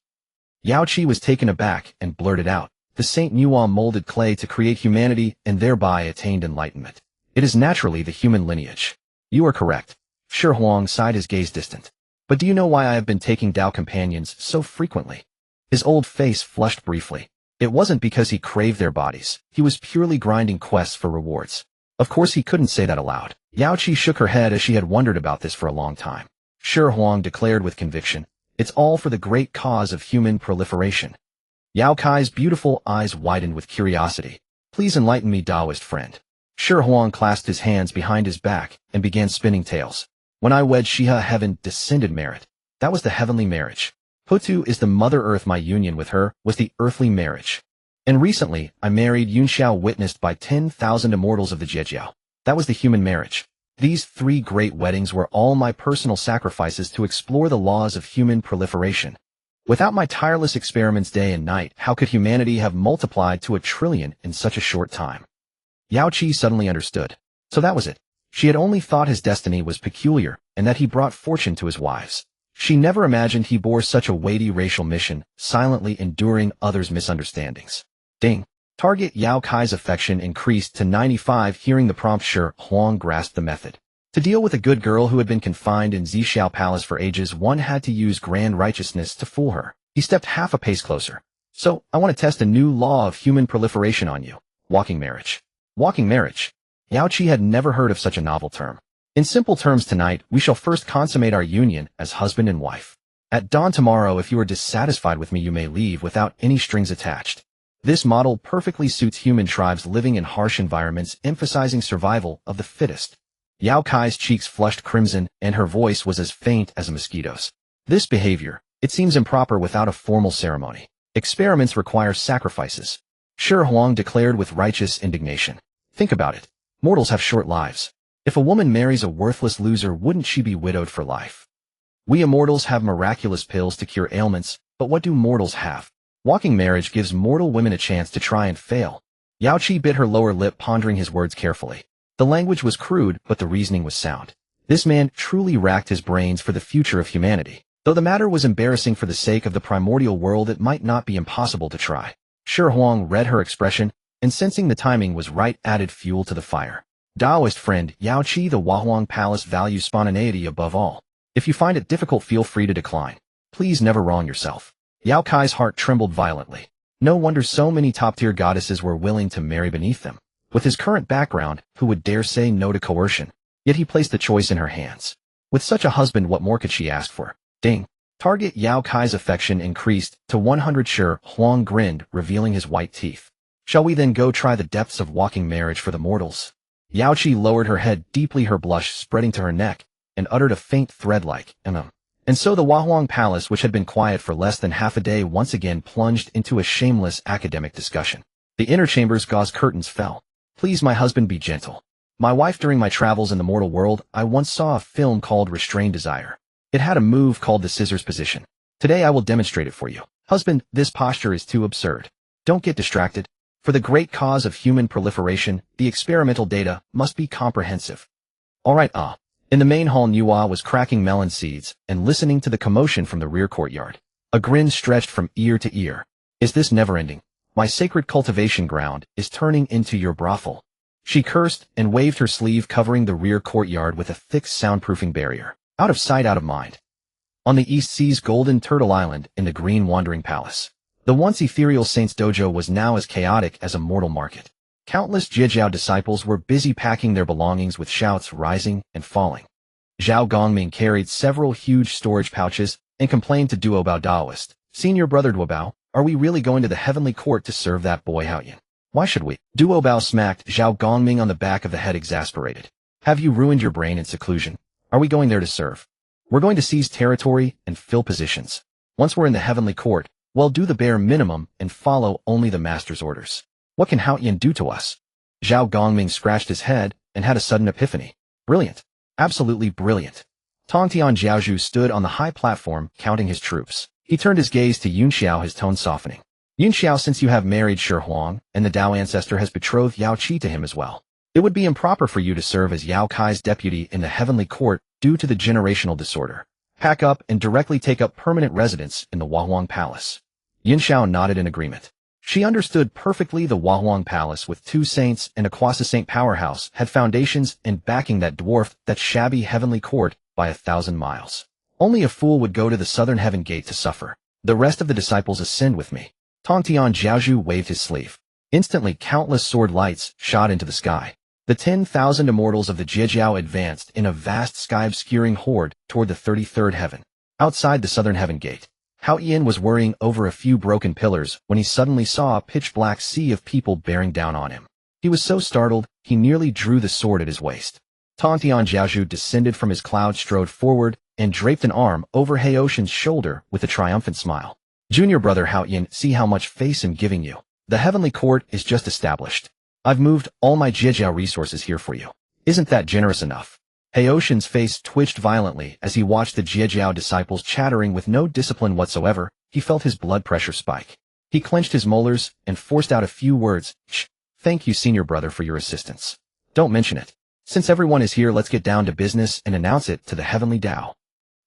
Yaoqi was taken aback and blurted out, the Saint Nuwa molded clay to create humanity and thereby attained enlightenment. It is naturally the human lineage. You are correct. Shi Huang sighed, his gaze distant. But do you know why I have been taking Tao companions so frequently? His old face flushed briefly. It wasn't because he craved their bodies. He was purely grinding quests for rewards. Of course he couldn't say that aloud. Yaoqi shook her head as she had wondered about this for a long time. Shi Huang declared with conviction, it's all for the great cause of human proliferation. Yao Kai's beautiful eyes widened with curiosity. Please enlighten me, Taoist friend. Shi Huang clasped his hands behind his back and began spinning tales. When I wed Xihe, heaven descended merit. That was the heavenly marriage. Hutu is the Mother Earth. My union with her was the earthly marriage. And recently, I married Yun Xiao, witnessed by 10,000 immortals of the Jiejiao. That was the human marriage. These 3 great weddings were all my personal sacrifices to explore the laws of human proliferation. Without my tireless experiments day and night, how could humanity have multiplied to 1 trillion in such a short time? Yaoqi suddenly understood. So that was it. She had only thought his destiny was peculiar, and that he brought fortune to his wives. She never imagined he bore such a weighty racial mission, silently enduring others' misunderstandings. Ding. Target Yao Kai's affection increased to 95. Hearing the prompt, Shi Huang grasped the method. To deal with a good girl who had been confined in Zhixiao Palace for ages, one had to use grand righteousness to fool her. He stepped half a pace closer. So, I want to test a new law of human proliferation on you. Walking marriage. Walking marriage. Yaoqi had never heard of such a novel term. In simple terms, tonight, we shall first consummate our union as husband and wife. At dawn tomorrow, if you are dissatisfied with me, you may leave without any strings attached. This model perfectly suits human tribes living in harsh environments, emphasizing survival of the fittest. Yao Kai's cheeks flushed crimson, and her voice was as faint as a mosquito's. This behavior, it seems improper without a formal ceremony. Experiments require sacrifices. Shi Huang declared with righteous indignation. Think about it. Mortals have short lives. If a woman marries a worthless loser, wouldn't she be widowed for life? We immortals have miraculous pills to cure ailments, but what do mortals have? Walking marriage gives mortal women a chance to try and fail. Yaoqi bit her lower lip, pondering his words carefully. The language was crude, but the reasoning was sound. This man truly racked his brains for the future of humanity. Though the matter was embarrassing for the sake of the primordial world, it might not be impossible to try. Shi Huang read her expression, and sensing the timing was right, added fuel to the fire. Taoist friend Yaoqi, the Wahuang Palace values spontaneity above all. If you find it difficult, feel free to decline. Please never wrong yourself. Yao Kai's heart trembled violently. No wonder so many top-tier goddesses were willing to marry beneath them. With his current background, who would dare say no to coercion? Yet he placed the choice in her hands. With such a husband, what more could she ask for? Ding. Target Yao Kai's affection increased to 100. Shi Huang grinned, revealing his white teeth. Shall we then go try the depths of walking marriage for the mortals? Yaoqi lowered her head deeply, her blush spreading to her neck, and uttered a faint thread-like, And so the Huahuang Palace, which had been quiet for less than half a day, once again plunged into a shameless academic discussion. The inner chamber's gauze curtains fell. Please, my husband, be gentle. My wife, during my travels in the mortal world, I once saw a film called Restrained Desire. It had a move called the scissors position. Today I will demonstrate it for you. Husband, this posture is too absurd. Don't get distracted. For the great cause of human proliferation, the experimental data must be comprehensive. Alright, In the main hall, Nuwa was cracking melon seeds and listening to the commotion from the rear courtyard. A grin stretched from ear to ear. Is this never-ending? My sacred cultivation ground is turning into your brothel. She cursed and waved her sleeve, covering the rear courtyard with a thick soundproofing barrier. Out of sight, out of mind. On the east sea's golden turtle island in the green wandering palace, the once ethereal saint's dojo was now as chaotic as a mortal market. Countless Jijiao disciples were busy packing their belongings with shouts rising and falling. Zhao Gongming carried several huge storage pouches and complained to Duo Bao Daoist, Senior Brother Duo Bao, are we really going to the heavenly court to serve that boy Haoyan? Why should we? Duo Bao smacked Zhao Gongming on the back of the head, exasperated. Have you ruined your brain in seclusion? Are we going there to serve? We're going to seize territory and fill positions. Once we're in the heavenly court, we'll do the bare minimum and follow only the master's orders. What can Haoyan do to us? Zhao Gongming scratched his head and had a sudden epiphany. Brilliant. Absolutely brilliant. Tongtian Jiaozhu stood on the high platform, counting his troops. He turned his gaze to Yunxiao, his tone softening. Yunxiao, since you have married Shi Huang, and the Dao ancestor has betrothed Yao Qi to him as well, it would be improper for you to serve as Yao Kai's deputy in the heavenly court due to the generational disorder. Pack up and directly take up permanent residence in the Huahuang Palace. Yunxiao nodded in agreement. She understood perfectly. The Huahuang Palace, with 2 saints and a quasi-saint powerhouse, had foundations and backing that dwarfed that shabby heavenly court by 1,000 miles. Only a fool would go to the southern heaven gate to suffer. The rest of the disciples ascend with me. Tongtian Jiaozhu waved his sleeve. Instantly, countless sword lights shot into the sky. The 10,000 immortals of the Jijiao advanced in a vast sky-obscuring horde toward the 33rd heaven. Outside the southern heaven gate, Haoyan was worrying over a few broken pillars when he suddenly saw a pitch-black sea of people bearing down on him. He was so startled, he nearly drew the sword at his waist. Tongtian Jiaozhu descended from his cloud, strode forward, and draped an arm over Haoshan's shoulder with a triumphant smile. Junior brother Haoyan, see how much face I'm giving you. The heavenly court is just established. I've moved all my Jijiao resources here for you. Isn't that generous enough? Haoshan's face twitched violently as he watched the Jijiao disciples chattering with no discipline whatsoever. He felt his blood pressure spike. He clenched his molars and forced out a few words. Thank you, senior brother, for your assistance. Don't mention it. Since everyone is here, let's get down to business and announce it to the heavenly Dao.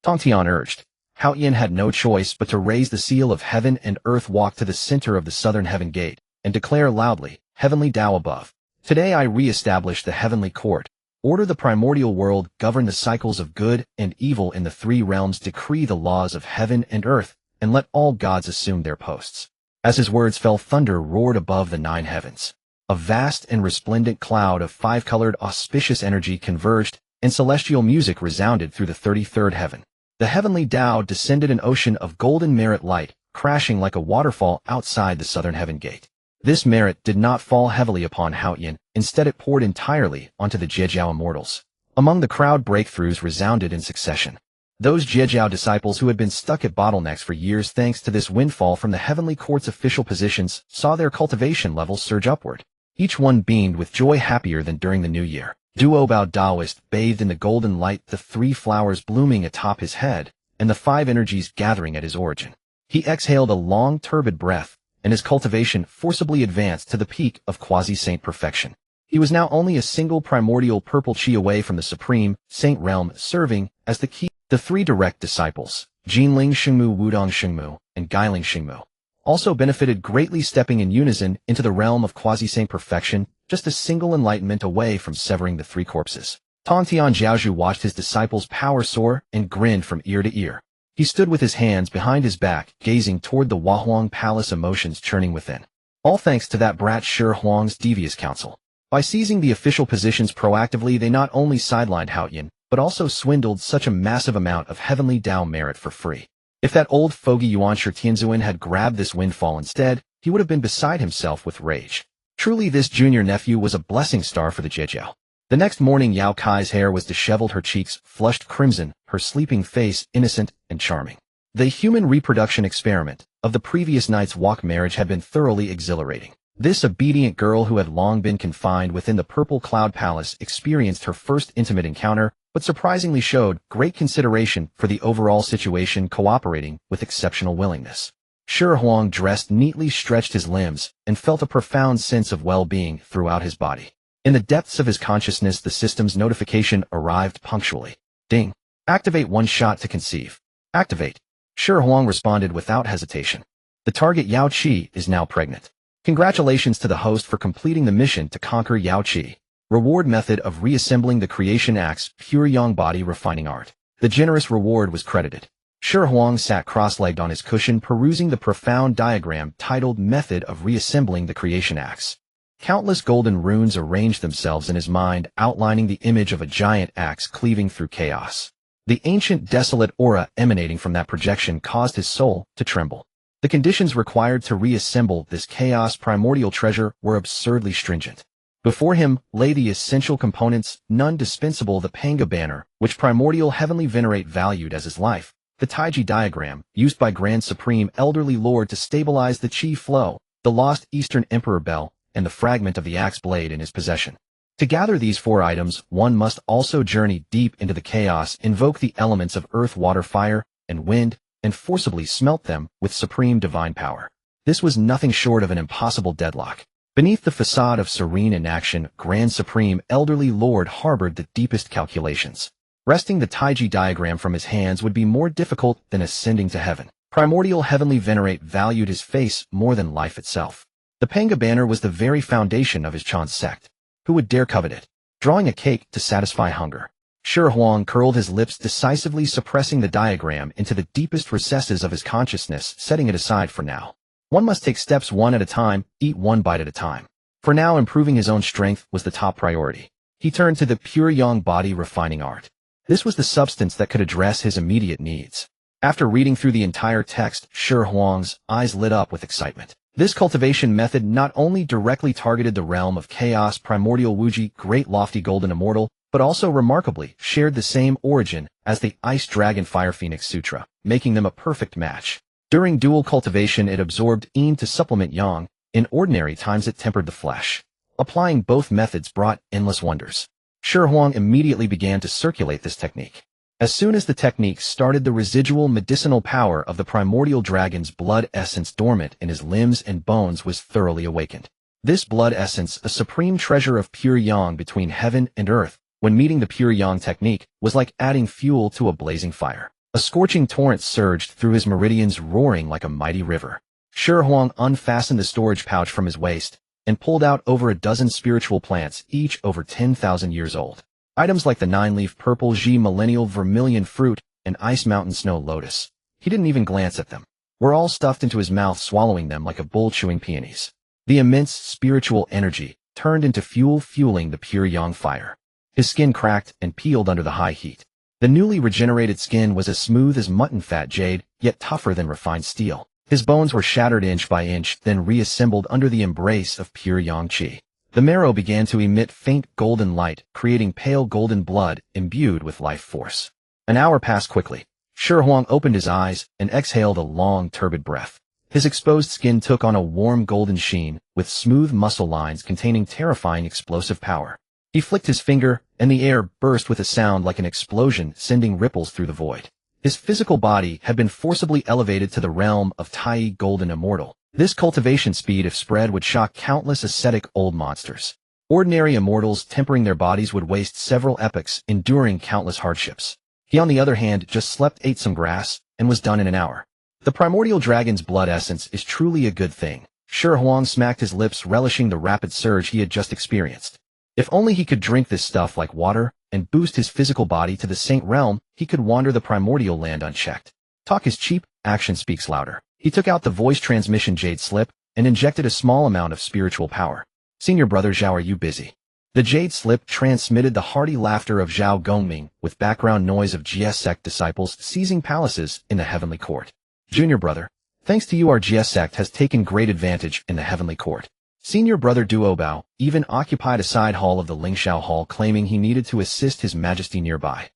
Tongtian urged. Haoyan had no choice but to raise the seal of heaven and earth, walk to the center of the southern heaven gate, and declare loudly, Heavenly Dao above. Today I re-establish the heavenly court. Order the primordial world, govern the cycles of good and evil in the 3 realms, decree the laws of heaven and earth, and let all gods assume their posts. As his words fell, thunder roared above the 9 heavens. A vast and resplendent cloud of 5-colored auspicious energy converged, and celestial music resounded through the 33rd heaven. The heavenly Dao descended an ocean of golden merit light, crashing like a waterfall outside the southern heaven gate. This merit did not fall heavily upon Haoyan, instead it poured entirely onto the Jijiao immortals. Among the crowd, breakthroughs resounded in succession. Those Jijiao disciples who had been stuck at bottlenecks for years thanks to this windfall from the heavenly court's official positions saw their cultivation levels surge upward. Each one beamed with joy, happier than during the new year. Duo Bao Daoist bathed in the golden light, the 3 flowers blooming atop his head, and the 5 energies gathering at his origin. He exhaled a long, turbid breath, and his cultivation forcibly advanced to the peak of quasi-saint perfection. He was now only a single primordial purple chi away from the supreme saint realm, serving as the key. The 3 direct disciples, Jinling Xingmu, Wudong Xingmu, and Gailing Xingmu, also benefited greatly, stepping in unison into the realm of quasi-saint perfection, just a single enlightenment away from severing the 3 corpses. Tongtian Jiaozhu watched his disciples' power soar and grinned from ear to ear. He stood with his hands behind his back, gazing toward the Huahuang Palace, emotions churning within. All thanks to that brat Shi Huang's devious counsel. By seizing the official positions proactively, they not only sidelined Haoyan, but also swindled such a massive amount of heavenly Dao merit for free. If that old fogey Yuan Shi Tianzuan had grabbed this windfall instead, he would have been beside himself with rage. Truly, this junior nephew was a blessing star for the Jijiao. The next morning Yao Kai's hair was disheveled, her cheeks flushed crimson, her sleeping face innocent and charming. The human reproduction experiment of the previous night's walk marriage had been thoroughly exhilarating. This obedient girl who had long been confined within the purple cloud palace experienced her first intimate encounter, but surprisingly showed great consideration for the overall situation, cooperating with exceptional willingness. Shi Huang dressed neatly, stretched his limbs, and felt a profound sense of well-being throughout his body. In the depths of his consciousness, the system's notification arrived punctually. Ding. Activate one shot to conceive. Activate. Shi Huang responded without hesitation. The target Yao Qi is now pregnant. Congratulations to the host for completing the mission to conquer Yao Qi. Reward method of reassembling the creation axe, pure yang body refining art. The generous reward was credited. Shi Huang sat cross-legged on his cushion, perusing the profound diagram titled Method of Reassembling the Creation Axe. Countless golden runes arranged themselves in his mind, outlining the image of a giant axe cleaving through chaos. The ancient desolate aura emanating from that projection caused his soul to tremble. The conditions required to reassemble this chaos primordial treasure were absurdly stringent. Before him lay the essential components, none dispensable: the Panga banner, which Primordial Heavenly Venerate valued as his life, the Taiji diagram, used by Grand Supreme Elderly Lord to stabilize the Qi flow, the lost Eastern Emperor bell, and the fragment of the axe blade in his possession. To gather these 4 items, one must also journey deep into the chaos, invoke the elements of earth, water, fire, and wind, and forcibly smelt them with supreme divine power. This was nothing short of an impossible deadlock. Beneath the facade of serene inaction, Grand Supreme Elderly Lord harbored the deepest calculations. Wresting the Taiji diagram from his hands would be more difficult than ascending to heaven. Primordial Heavenly Venerate valued his face more than life itself. The Panga banner was the very foundation of his Chan sect. Who would dare covet it? Drawing a cake to satisfy hunger. Shi Huang curled his lips, decisively suppressing the diagram into the deepest recesses of his consciousness, setting it aside for now. One must take steps one at a time, eat one bite at a time. For now, improving his own strength was the top priority. He turned to the pure yang body refining art. This was the substance that could address his immediate needs. After reading through the entire text, Shi Huang's eyes lit up with excitement. This cultivation method not only directly targeted the realm of chaos primordial Wuji, great lofty golden immortal, but also remarkably shared the same origin as the Ice Dragon Fire Phoenix Sutra, making them a perfect match. During dual cultivation it absorbed yin to supplement yang, in ordinary times it tempered the flesh. Applying both methods brought endless wonders. Shi Huang immediately began to circulate this technique. As soon as the technique started, the residual medicinal power of the primordial dragon's blood essence dormant in his limbs and bones was thoroughly awakened. This blood essence, a supreme treasure of pure yang between heaven and earth, when meeting the pure yang technique, was like adding fuel to a blazing fire. A scorching torrent surged through his meridians, roaring like a mighty river. Shi Huang unfastened the storage pouch from his waist and pulled out over a dozen spiritual plants, each over 10,000 years old. Items like the 9-leaf purple Xihe millennial vermilion fruit and ice mountain snow lotus. He didn't even glance at them. Were all stuffed into his mouth, swallowing them like a bull chewing peonies. The immense spiritual energy turned into fuel, fueling the pure yang fire. His skin cracked and peeled under the high heat. The newly regenerated skin was as smooth as mutton fat jade, yet tougher than refined steel. His bones were shattered inch by inch, then reassembled under the embrace of pure yang qi. The marrow began to emit faint golden light, creating pale golden blood imbued with life force. An hour passed quickly. Shi Huang opened his eyes and exhaled a long, turbid breath. His exposed skin took on a warm golden sheen, with smooth muscle lines containing terrifying explosive power. He flicked his finger, and the air burst with a sound like an explosion, sending ripples through the void. His physical body had been forcibly elevated to the realm of Tai Golden Immortal. This cultivation speed, if spread, would shock countless ascetic old monsters. Ordinary immortals tempering their bodies would waste several epochs, enduring countless hardships. He, on the other hand, just slept, ate some grass, and was done in an hour. The primordial dragon's blood essence is truly a good thing. Shi Huang smacked his lips, relishing the rapid surge he had just experienced. If only he could drink this stuff like water and boost his physical body to the saint realm, he could wander the primordial land unchecked. Talk is cheap, action speaks louder. He took out the voice transmission jade slip and injected a small amount of spiritual power. Senior brother Zhao, are you busy? The jade slip transmitted the hearty laughter of Zhao Gongming with background noise of GS sect disciples seizing palaces in the heavenly court. Junior brother, thanks to you our GS sect has taken great advantage in the heavenly court. Senior brother Duobao even occupied a side hall of the Lingxiao Hall, claiming he needed to assist his majesty nearby.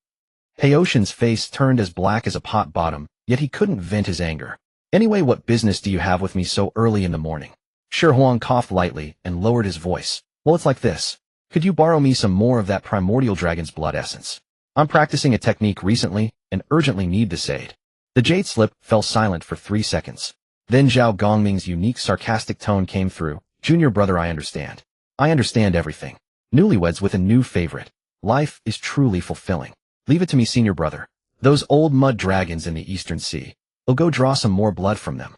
Heotian's face turned as black as a pot bottom, yet he couldn't vent his anger. Anyway, what business do you have with me so early in the morning? Shi Huang coughed lightly and lowered his voice. Well, it's like this. Could you borrow me some more of that primordial dragon's blood essence? I'm practicing a technique recently and urgently need this aid. The jade slip fell silent for 3 seconds. Then Zhao Gongming's unique sarcastic tone came through. Junior brother, I understand. I understand everything. Newlyweds with a new favorite. Life is truly fulfilling. Leave it to me, senior brother. Those old mud dragons in the Eastern Sea. I'll go draw some more blood from them.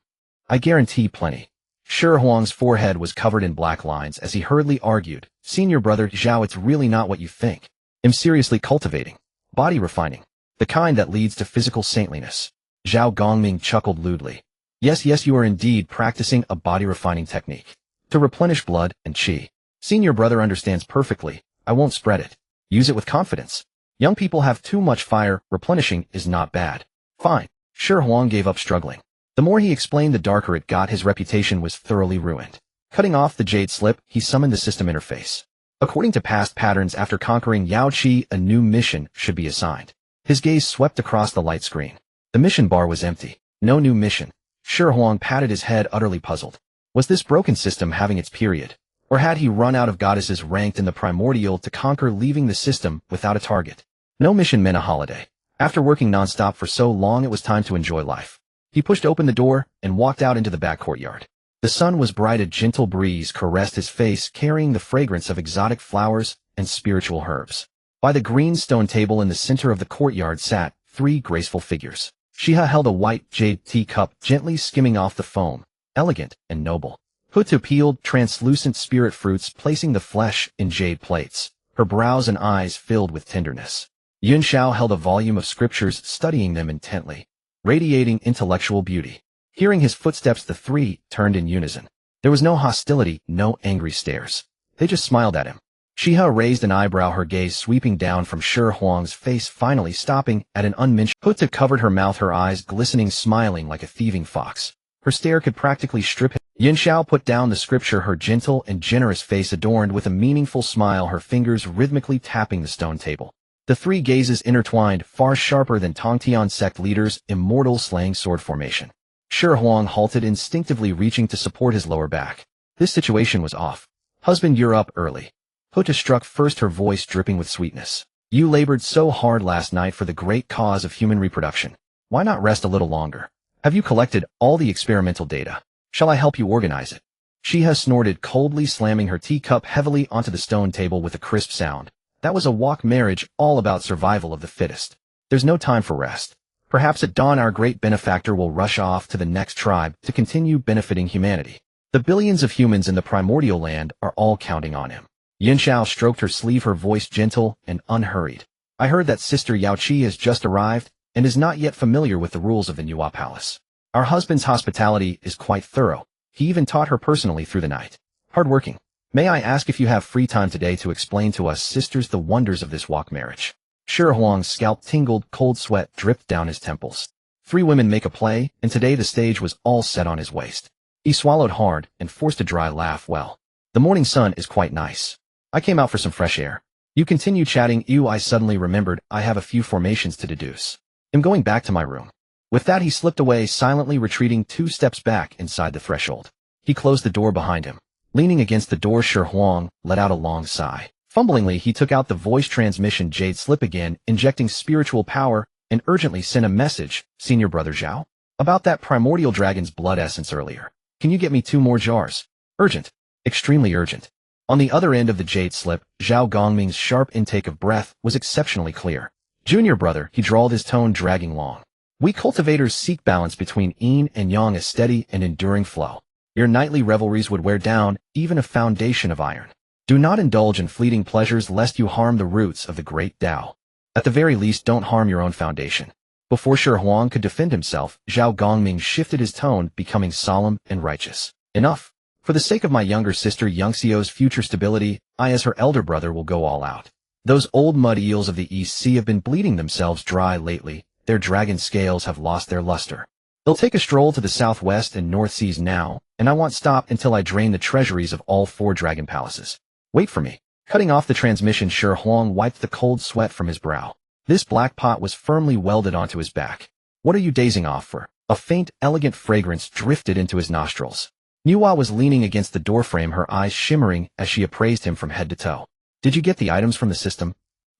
I guarantee plenty. Shi Huang's forehead was covered in black lines as he hurriedly argued, Senior brother Zhao, it's really not what you think. I'm seriously cultivating. Body refining. The kind that leads to physical saintliness. Zhao Gongming chuckled lewdly. Yes, you are indeed practicing a body refining technique. To replenish blood and qi. Senior brother understands perfectly. I won't spread it. Use it with confidence. Young people have too much fire. Replenishing is not bad. Fine. Shi Huang gave up struggling. The more he explained, the darker it got. His reputation was thoroughly ruined. Cutting off the jade slip, he summoned the system interface. According to past patterns, after conquering Yao Qi, a new mission should be assigned. His gaze swept across the light screen. The mission bar was empty. No new mission. Shi Huang patted his head, utterly puzzled. Was this broken system having its period? Or had he run out of goddesses ranked in the primordial to conquer, leaving the system without a target? No mission meant a holiday. After working nonstop for so long, it was time to enjoy life. He pushed open the door and walked out into the back courtyard. The sun was bright. A gentle breeze caressed his face, carrying the fragrance of exotic flowers and spiritual herbs. By the green stone table in the center of the courtyard sat 3 graceful figures. Xihe held a white jade teacup, gently skimming off the foam, elegant and noble. Hutu peeled translucent spirit fruits, placing the flesh in jade plates, her brows and eyes filled with tenderness. Yunxiao held a volume of scriptures, studying them intently, radiating intellectual beauty. Hearing his footsteps, the 3 turned in unison. There was no hostility, no angry stares. They just smiled at him. Xihe raised an eyebrow, her gaze sweeping down from Shi Huang's face, finally stopping at an unmentioned. Hutu covered her mouth, her eyes glistening, smiling like a thieving fox. Her stare could practically strip him. Yunxiao put down the scripture, her gentle and generous face adorned with a meaningful smile, her fingers rhythmically tapping the stone table. The 3 gazes intertwined, far sharper than Tongtian sect leaders' immortal slaying sword formation. Shi Huang halted, instinctively reaching to support his lower back. This situation was off. Husband, you're up early. Hutu struck first, her voice dripping with sweetness. You labored so hard last night for the great cause of human reproduction. Why not rest a little longer? Have you collected all the experimental data? Shall I help you organize it? Xihe snorted coldly, slamming her teacup heavily onto the stone table with a crisp sound. That was a wok marriage, all about survival of the fittest. There's no time for rest. Perhaps at dawn our great benefactor will rush off to the next tribe to continue benefiting humanity. The billions of humans in the primordial land are all counting on him. Yunxiao stroked her sleeve, her voice gentle and unhurried. I heard that Sister Yao Qi has just arrived and is not yet familiar with the rules of the Nuwa Palace. Our husband's hospitality is quite thorough. He even taught her personally through the night. Hardworking. May I ask if you have free time today to explain to us sisters the wonders of this wok marriage? Shi Huang's scalp tingled, cold sweat dripped down his temples. 3 women make a play, and today the stage was all set on his waist. He swallowed hard and forced a dry laugh. Well, the morning sun is quite nice. I came out for some fresh air. You continue chatting. I suddenly remembered I have a few formations to deduce. I'm going back to my room. With that, he slipped away, silently retreating 2 steps back inside the threshold. He closed the door behind him. Leaning against the door, Shi Huang let out a long sigh. Fumblingly, he took out the voice transmission jade slip again, injecting spiritual power, and urgently sent a message. Senior brother Zhao? About that primordial dragon's blood essence earlier. Can you get me 2 more jars? Urgent. Extremely urgent. On the other end of the jade slip, Zhao Gongming's sharp intake of breath was exceptionally clear. Junior brother, he drawled, his tone dragging long. We cultivators seek balance between yin and yang, a steady and enduring flow. Your nightly revelries would wear down even a foundation of iron. Do not indulge in fleeting pleasures lest you harm the roots of the great Tao. At the very least, don't harm your own foundation. Before Shi Huang could defend himself, Zhao Gongming shifted his tone, becoming solemn and righteous. Enough. For the sake of my younger sister Yunxiao's future stability, I as her elder brother will go all out. Those old mud eels of the East Sea have been bleeding themselves dry lately. Their dragon scales have lost their luster. They'll take a stroll to the southwest and north seas now, and I won't stop until I drain the treasuries of all 4 dragon palaces. Wait for me. Cutting off the transmission, Shi Huang wiped the cold sweat from his brow. This black pot was firmly welded onto his back. What are you dazing off for? A faint, elegant fragrance drifted into his nostrils. Nuwa was leaning against the doorframe, her eyes shimmering as she appraised him from head to toe. Did you get the items from the system?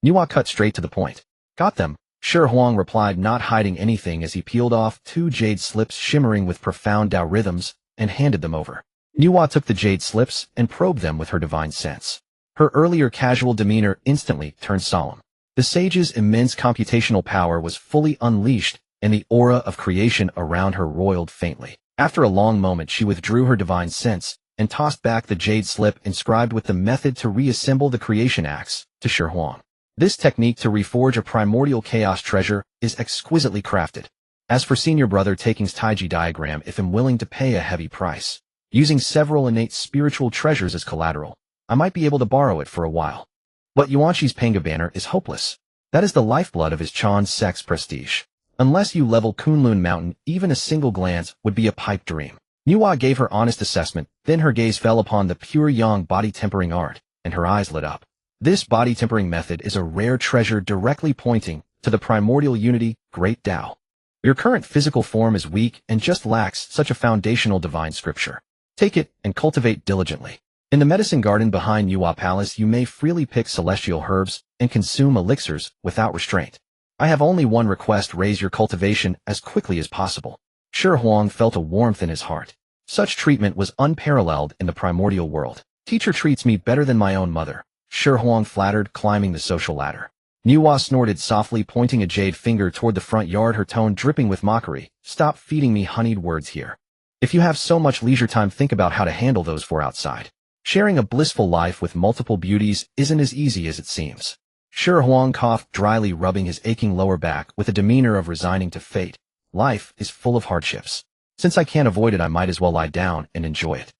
Nuwa cut straight to the point. Got them, Shi Huang replied, not hiding anything as he peeled off 2 jade slips shimmering with profound Tao rhythms and handed them over. Nuwa took the jade slips and probed them with her divine sense. Her earlier casual demeanor instantly turned solemn. The sage's immense computational power was fully unleashed, and the aura of creation around her roiled faintly. After a long moment, she withdrew her divine sense and tossed back the jade slip inscribed with the method to reassemble the creation axe to Shi Huang. This technique to reforge a primordial chaos treasure is exquisitely crafted. As for senior brother taking's Taiji diagram, if I'm willing to pay a heavy price, using several innate spiritual treasures as collateral, I might be able to borrow it for a while. But Yuanqi's Panga banner is hopeless. That is the lifeblood of his Chan's sex prestige. Unless you level Kunlun Mountain, even a single glance would be a pipe dream. Nuwa gave her honest assessment, then her gaze fell upon the pure yang body tempering art, and her eyes lit up. This body tempering method is a rare treasure directly pointing to the primordial unity, great Tao. Your current physical form is weak and just lacks such a foundational divine scripture. Take it and cultivate diligently. In the medicine garden behind Nuwa Palace, you may freely pick celestial herbs and consume elixirs without restraint. I have only one request: raise your cultivation as quickly as possible. Shi Huang felt a warmth in his heart. Such treatment was unparalleled in the primordial world. Teacher treats me better than my own mother, Shi Huang flattered, climbing the social ladder. Nuwa snorted softly, pointing a jade finger toward the front yard, her tone dripping with mockery. Stop feeding me honeyed words here. If you have so much leisure time, think about how to handle those 4 outside. Sharing a blissful life with multiple beauties isn't as easy as it seems. Shi Huang coughed dryly, rubbing his aching lower back with a demeanor of resigning to fate. Life is full of hardships. Since I can't avoid it, I might as well lie down and enjoy it.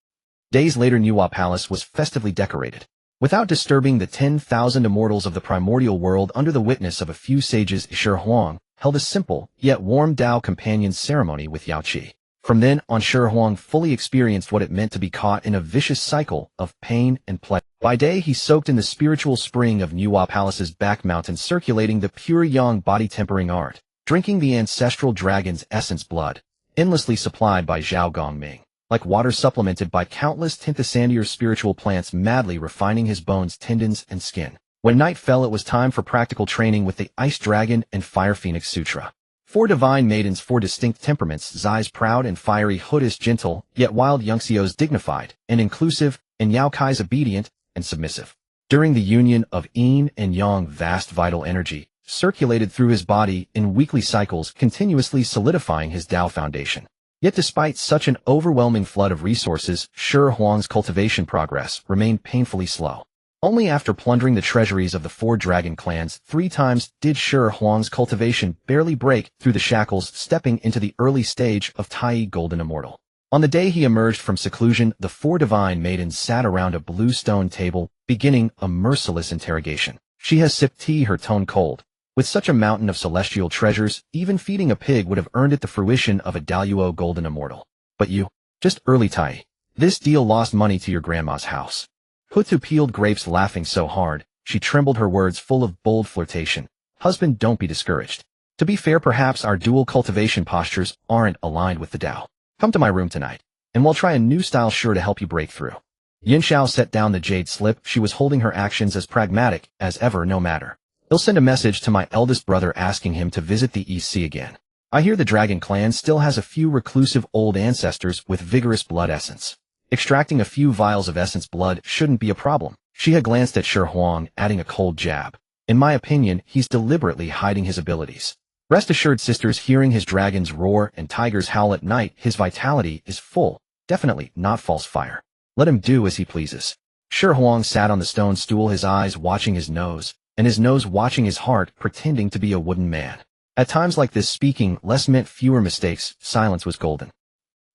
Days later, Nuwa Palace was festively decorated. Without disturbing the 10,000 immortals of the primordial world, under the witness of a few sages, Shi Huang held a simple yet warm Tao companion ceremony with Yaoqi. From then on, Shi Huang fully experienced what it meant to be caught in a vicious cycle of pain and pleasure. By day, he soaked in the spiritual spring of Nuwa Palace's back mountain, circulating the pure yang body tempering art, drinking the ancestral dragon's essence blood, endlessly supplied by Zhao Gongming, like water supplemented by countless Tintasandier spiritual plants, madly refining his bones, tendons, and skin. When night fell, it was time for practical training with the Ice Dragon and Fire Phoenix Sutra. 4 divine maidens, 4 distinct temperaments: Zai's proud and fiery, Hood is gentle, yet wild, Yunxio's dignified and inclusive, and Yao Kai's obedient and submissive. During the union of yin and yang, vast vital energy circulated through his body in weekly cycles, continuously solidifying his Tao foundation. Yet despite such an overwhelming flood of resources, Shi Huang's cultivation progress remained painfully slow. Only after plundering the treasuries of the 4 dragon clans 3 times did Shi Huang's cultivation barely break through the shackles, stepping into the early stage of Tai Golden Immortal. On the day he emerged from seclusion, the 4 divine maidens sat around a blue stone table, beginning a merciless interrogation. She has sipped tea, her tone cold. With such a mountain of celestial treasures, even feeding a pig would have earned it the fruition of a Daluo Golden Immortal. But you, just early Tai. This deal lost money to your grandma's house. Hutu peeled grapes, laughing so hard, she trembled, her words full of bold flirtation. Husband, don't be discouraged. To be fair, perhaps our dual cultivation postures aren't aligned with the Tao. Come to my room tonight, and we'll try a new style sure to help you break through. Yin Xiao set down the jade slip. She was holding her actions as pragmatic as ever. No matter. He'll send a message to my eldest brother asking him to visit the East Sea again. I hear the dragon clan still has a few reclusive old ancestors with vigorous blood essence. Extracting a few vials of essence blood shouldn't be a problem. She had glanced at Shi Huang, adding a cold jab. In my opinion, he's deliberately hiding his abilities. Rest assured, sisters, hearing his dragons roar and tigers howl at night, his vitality is full. Definitely not false fire. Let him do as he pleases. Shi Huang sat on the stone stool, his eyes watching his nose, and his nose watching his heart, pretending to be a wooden man. At times like this, speaking less meant fewer mistakes. Silence was golden.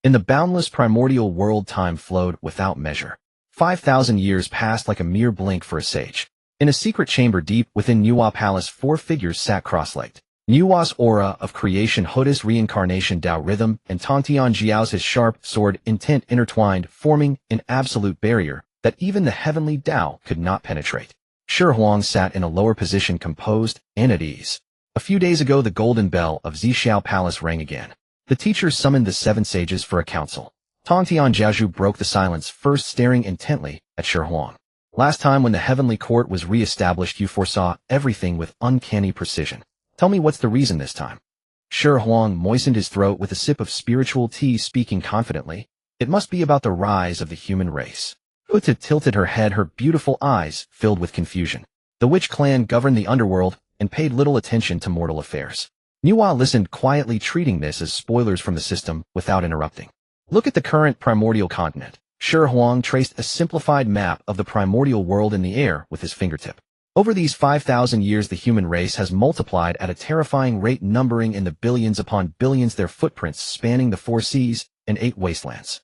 In the boundless primordial world, time flowed without measure. 5,000 years passed like a mere blink for a sage. In a secret chamber deep within Nuwa Palace, 4 figures sat cross-legged. Nuwa's aura of creation, Huda's reincarnation Dao rhythm, and Tongtian Jiao's his sharp sword intent intertwined, forming an absolute barrier that even the heavenly Dao could not penetrate. Shi Huang sat in a lower position, composed and at ease. A few days ago, the golden bell of Xihe Palace rang again. The teachers summoned the 7 sages for a council. Tongtian Jiaozhu broke the silence, first staring intently at Shi Huang. Last time when the heavenly court was re-established, you foresaw everything with uncanny precision. Tell me what's the reason this time? Shi Huang moistened his throat with a sip of spiritual tea, speaking confidently. It must be about the rise of the human race. Uta tilted her head, her beautiful eyes filled with confusion. The witch clan governed the underworld and paid little attention to mortal affairs. Nuwa listened quietly, treating this as spoilers from the system without interrupting. Look at the current primordial continent. Shi Huang traced a simplified map of the primordial world in the air with his fingertip. Over these 5,000 years, the human race has multiplied at a terrifying rate, numbering in the billions upon billions, their footprints spanning the 4 seas and 8 wastelands.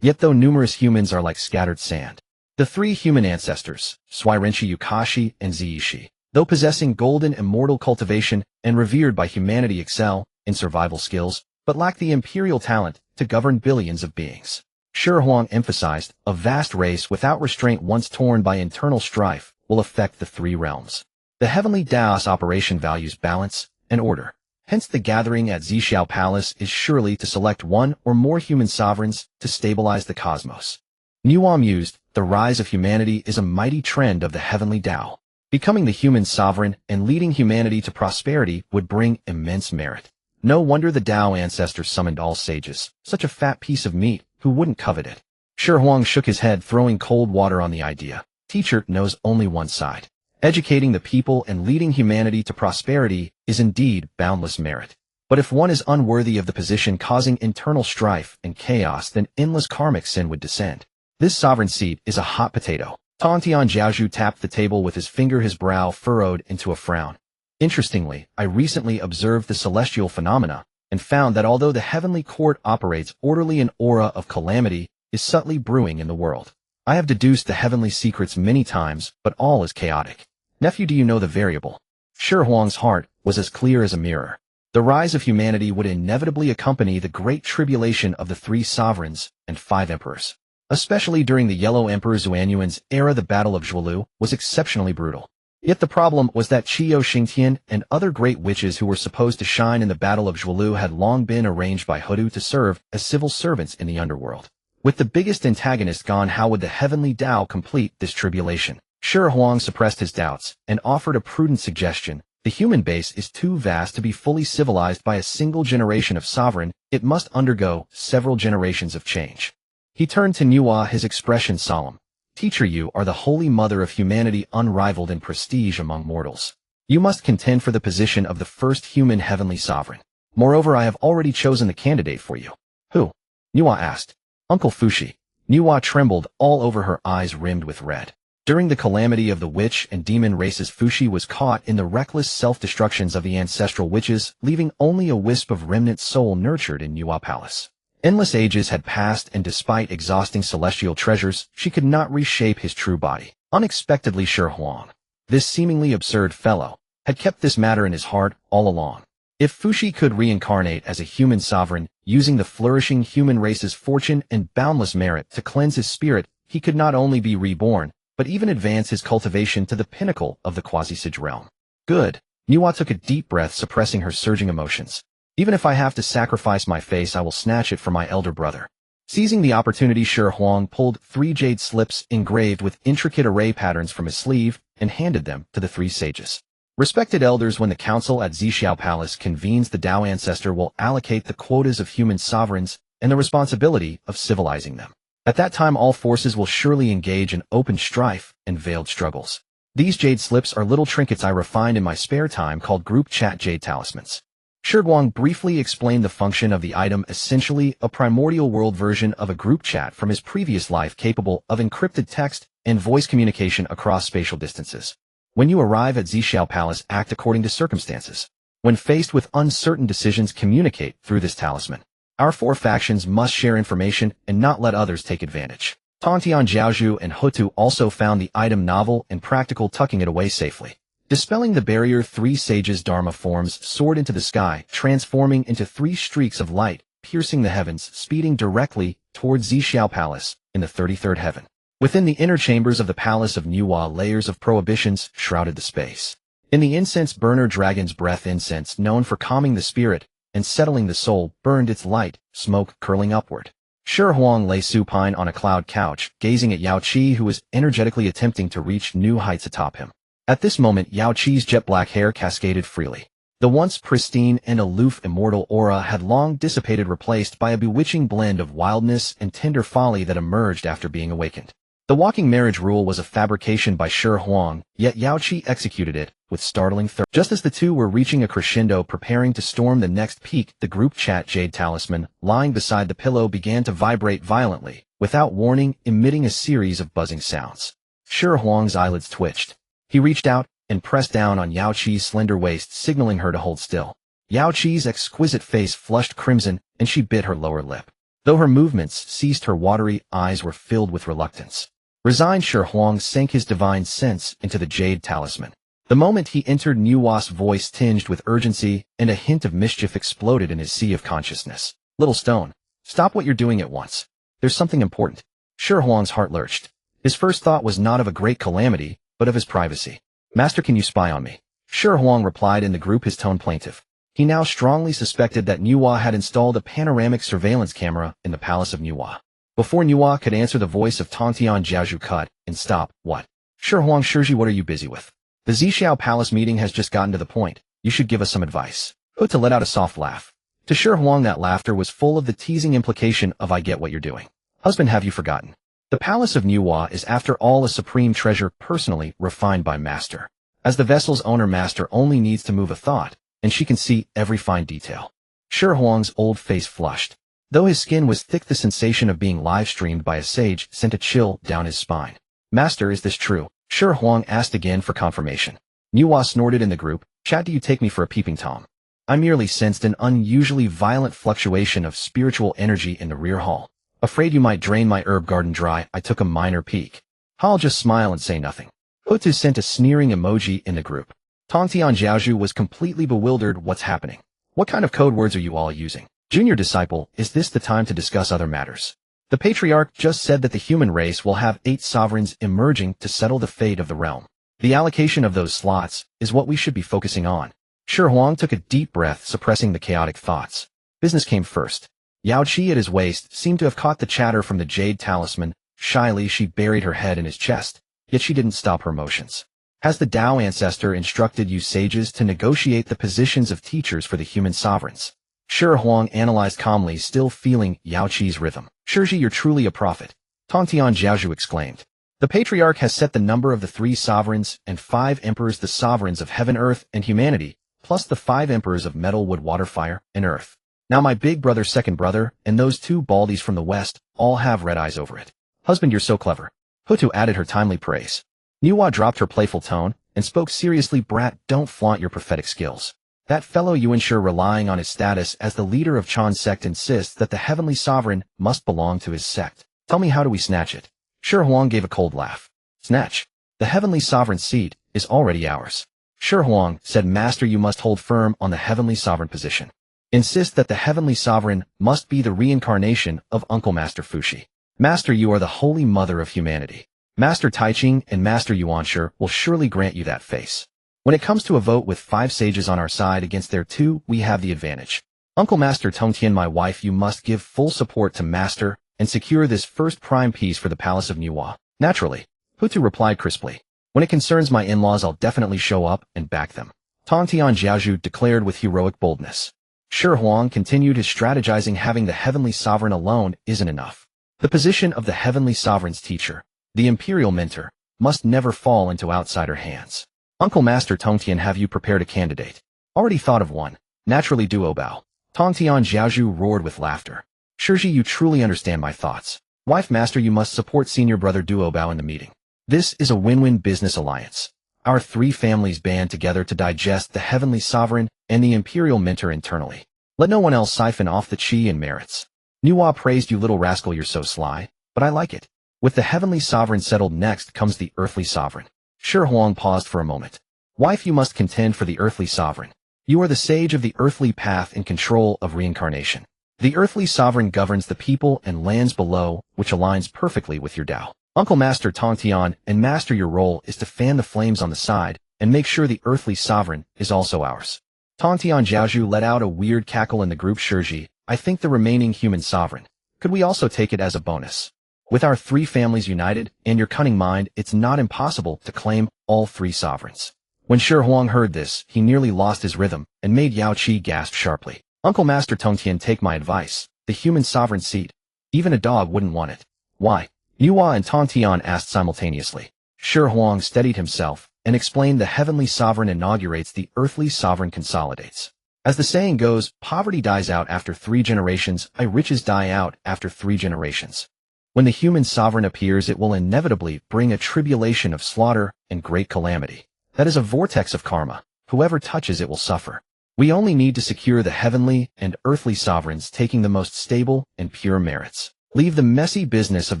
Yet though numerous humans are like scattered sand, the 3 human ancestors, Swirenshi Yukashi and Xihe, though possessing golden immortal cultivation and revered by humanity, excel in survival skills, but lack the imperial talent to govern billions of beings. Shi Huang emphasized, a vast race without restraint, once torn by internal strife, will affect the 3 realms. The heavenly Daos operation values balance and order. Hence the gathering at Xihe Palace is surely to select 1 or more human sovereigns to stabilize the cosmos. Nuwa mused, the rise of humanity is a mighty trend of the heavenly Dao. Becoming the human sovereign and leading humanity to prosperity would bring immense merit. No wonder the Dao ancestors summoned all sages, such a fat piece of meat, who wouldn't covet it? Shi Huang shook his head, throwing cold water on the idea. Teacher knows only one side. Educating the people and leading humanity to prosperity is indeed boundless merit. But if one is unworthy of the position, causing internal strife and chaos, then endless karmic sin would descend. This sovereign seat is a hot potato. Tongtian Jiaozhu tapped the table with his finger, his brow furrowed into a frown. Interestingly, I recently observed the celestial phenomena and found that although the heavenly court operates orderly, an aura of calamity is subtly brewing in the world. I have deduced the heavenly secrets many times, but all is chaotic. Nephew, do you know the variable? Shi Huang's heart was as clear as a mirror. The rise of humanity would inevitably accompany the great tribulation of the 3 sovereigns and 5 emperors. Especially during the Yellow Emperor Xuanyuan's era, the Battle of Zhuolu was exceptionally brutal. Yet the problem was that Qiu Xingtian and other great witches who were supposed to shine in the Battle of Zhuolu had long been arranged by Hudu to serve as civil servants in the underworld. With the biggest antagonist gone, how would the heavenly Dao complete this tribulation? Shi Huang suppressed his doubts and offered a prudent suggestion. The human base is too vast to be fully civilized by a single generation of sovereign. It must undergo several generations of change. He turned to Nuwa, his expression solemn. Teacher, you are the holy mother of humanity, unrivaled in prestige among mortals. You must contend for the position of the first human heavenly sovereign. Moreover, I have already chosen the candidate for you. Who? Nuwa asked. Uncle Fuxi. Nuwa trembled all over, her eyes rimmed with red. During the calamity of the witch and demon races, Fuxi was caught in the reckless self-destructions of the ancestral witches, leaving only a wisp of remnant soul nurtured in Nuwa Palace. Endless ages had passed, and despite exhausting celestial treasures, she could not reshape his true body. Unexpectedly, Shi Huang, this seemingly absurd fellow, had kept this matter in his heart all along. If Fuxi could reincarnate as a human sovereign, using the flourishing human race's fortune and boundless merit to cleanse his spirit, he could not only be reborn, but even advance his cultivation to the pinnacle of the quasi-sage realm. Good. Nuwa took a deep breath, suppressing her surging emotions. Even if I have to sacrifice my face, I will snatch it for my elder brother. Seizing the opportunity, Shi Huang pulled 3 jade slips engraved with intricate array patterns from his sleeve and handed them to the 3 sages. Respected elders, when the council at Xihe Palace convenes, the Dao ancestor will allocate the quotas of human sovereigns and the responsibility of civilizing them. At that time, all forces will surely engage in open strife and veiled struggles. These jade slips are little trinkets I refined in my spare time called group chat jade talismans. Shi Huang briefly explained the function of the item, essentially a primordial world version of a group chat from his previous life, capable of encrypted text and voice communication across spatial distances. When you arrive at Xihe Palace, act according to circumstances. When faced with uncertain decisions, communicate through this talisman. Our 4 factions must share information and not let others take advantage. Tongtian Jiaozhu and Hutu also found the item novel and practical, tucking it away safely. Dispelling the barrier, 3 sages' dharma forms soared into the sky, transforming into 3 streaks of light, piercing the heavens, speeding directly toward Xihe Palace in the 33rd heaven. Within the inner chambers of the Palace of Nuwa, layers of prohibitions shrouded the space. In the incense burner, dragon's breath incense, known for calming the spirit and settling the soul, burned its light, smoke curling upward. Shi Huang lay supine on a cloud couch, gazing at Yao Qi, who was energetically attempting to reach new heights atop him. At this moment, Yao Qi's jet-black hair cascaded freely. The once pristine and aloof immortal aura had long dissipated, replaced by a bewitching blend of wildness and tender folly that emerged after being awakened. The walking marriage rule was a fabrication by Shi Huang, yet Yao Qi executed it with startling thoroughness. Just as the two were reaching a crescendo, preparing to storm the next peak, the group chat jade talisman, lying beside the pillow, began to vibrate violently, without warning, emitting a series of buzzing sounds. Shi Huang's eyelids twitched. He reached out and pressed down on Yao Qi's slender waist, signaling her to hold still. Yao Qi's exquisite face flushed crimson, and she bit her lower lip. Though her movements ceased, her watery eyes were filled with reluctance. Resigned, Shi Huang sank his divine sense into the jade talisman. The moment he entered, Nuwa's voice tinged with urgency, and a hint of mischief exploded in his sea of consciousness. "Little stone, stop what you're doing at once. There's something important." Shi Huang's heart lurched. His first thought was not of a great calamity, but of his privacy. "Master, can you spy on me?" Shi Huang replied in the group, his tone plaintive. He now strongly suspected that Nuwa had installed a panoramic surveillance camera in the Palace of Nuwa. Before Nuwa could answer, the voice of Tongtian Jiaozhu cut and stopped. "What?" "Shi Huang, Shiji, what are you busy with? The Xihe Palace meeting has just gotten to the point. You should give us some advice." Huta let out a soft laugh. To Shi Huang, that laughter was full of the teasing implication of "I get what you're doing." "Husband, have you forgotten? The Palace of Nuwa is after all a supreme treasure, personally refined by Master. As the vessel's owner, Master only needs to move a thought, and she can see every fine detail." Shi Huang's old face flushed. Though his skin was thick, the sensation of being live-streamed by a sage sent a chill down his spine. "Master, is this true?" Shi Huang asked again for confirmation. Nuwa snorted in the group. "Chat, do you take me for a peeping Tom?" I merely sensed an unusually violent fluctuation of spiritual energy in the rear hall. "Afraid you might drain my herb garden dry, I took a minor peek." I'll just smile and say nothing. Hutu sent a sneering emoji in the group. Tongtian Jiaozhu was completely bewildered. "What's happening? What kind of code words are you all using?" "Junior disciple, is this the time to discuss other matters? The Patriarch just said that the human race will have 8 sovereigns emerging to settle the fate of the realm. The allocation of those slots is what we should be focusing on." Shi Huang took a deep breath, suppressing the chaotic thoughts. Business came first. Yao Qi at his waist seemed to have caught the chatter from the jade talisman. Shyly, she buried her head in his chest, yet she didn't stop her motions. "Has the Tao ancestor instructed you sages to negotiate the positions of teachers for the human sovereigns?" Shi Huang analyzed calmly, still feeling Yao Qi's rhythm. "Shiji, you're truly a prophet," Tongtian Jiaozhu exclaimed. "The Patriarch has set the number of the 3 sovereigns and 5 emperors, the sovereigns of heaven, earth, and humanity, plus the 5 emperors of metal, wood, water, fire, and earth. Now my big brother, second brother, and those 2 baldies from the west all have red eyes over it." "Husband, you're so clever." Hutu added her timely praise. Nuwa dropped her playful tone and spoke seriously. "Brat, don't flaunt your prophetic skills. That fellow Yuanshire, relying on his status as the leader of Chan's sect, insists that the heavenly sovereign must belong to his sect. Tell me, how do we snatch it?" Shi Huang gave a cold laugh. "Snatch? The heavenly sovereign seat is already ours." Shi Huang said, "Master, you must hold firm on the heavenly sovereign position. Insist that the heavenly sovereign must be the reincarnation of Uncle Master Fuxi. Master, you are the holy mother of humanity. Master Taiching and Master Yuanshire will surely grant you that face. When it comes to a vote with 5 sages on our side against their 2, we have the advantage. Uncle Master Tongtian, my wife, you must give full support to Master and secure this first prime piece for the Palace of Nuwa." "Naturally," Hutu replied crisply. "When it concerns my in-laws, I'll definitely show up and back them," Tongtian Jiaozhu declared with heroic boldness. Shi Huang continued his strategizing. "Having the heavenly sovereign alone isn't enough. The position of the heavenly sovereign's teacher, the imperial mentor, must never fall into outsider hands. Uncle Master Tongtian, have you prepared a candidate?" "Already thought of one. Naturally, Duobao." Tongtian Jiaozhu roared with laughter. "Shiji, you truly understand my thoughts. Wife, Master, you must support senior brother Duobao in the meeting. This is a win-win business alliance. Our 3 families band together to digest the heavenly sovereign and the imperial mentor internally. Let no one else siphon off the chi and merits." Nuwa praised, "You little rascal, you're so sly, but I like it. With the heavenly sovereign settled, next comes the earthly sovereign." Shi Huang paused for a moment. Wife, you must contend for the earthly sovereign. You are the sage of the earthly path in control of reincarnation. The earthly sovereign governs the people and lands below, which aligns perfectly with your Tao. Uncle Master Tongtian and Master, your role is to fan the flames on the side and make sure the earthly sovereign is also ours. Tongtian Jiaozhu let out a weird cackle in the group. Shiji, I think the remaining human sovereign. Could we also take it as a bonus? With our 3 families united and your cunning mind, it's not impossible to claim all 3 sovereigns. When Shi Huang heard this, he nearly lost his rhythm and made Yao Qi gasp sharply. Uncle Master Tongtian, take my advice. The human sovereign seat. Even a dog wouldn't want it. Why? Nuwa and Tongtian asked simultaneously. Shi Huang steadied himself and explained, the heavenly sovereign inaugurates, the earthly sovereign consolidates. As the saying goes, poverty dies out after 3 generations, riches die out after 3 generations. When the human sovereign appears, it will inevitably bring a tribulation of slaughter and great calamity. That is a vortex of karma. Whoever touches it will suffer. We only need to secure the heavenly and earthly sovereigns, taking the most stable and pure merits. Leave the messy business of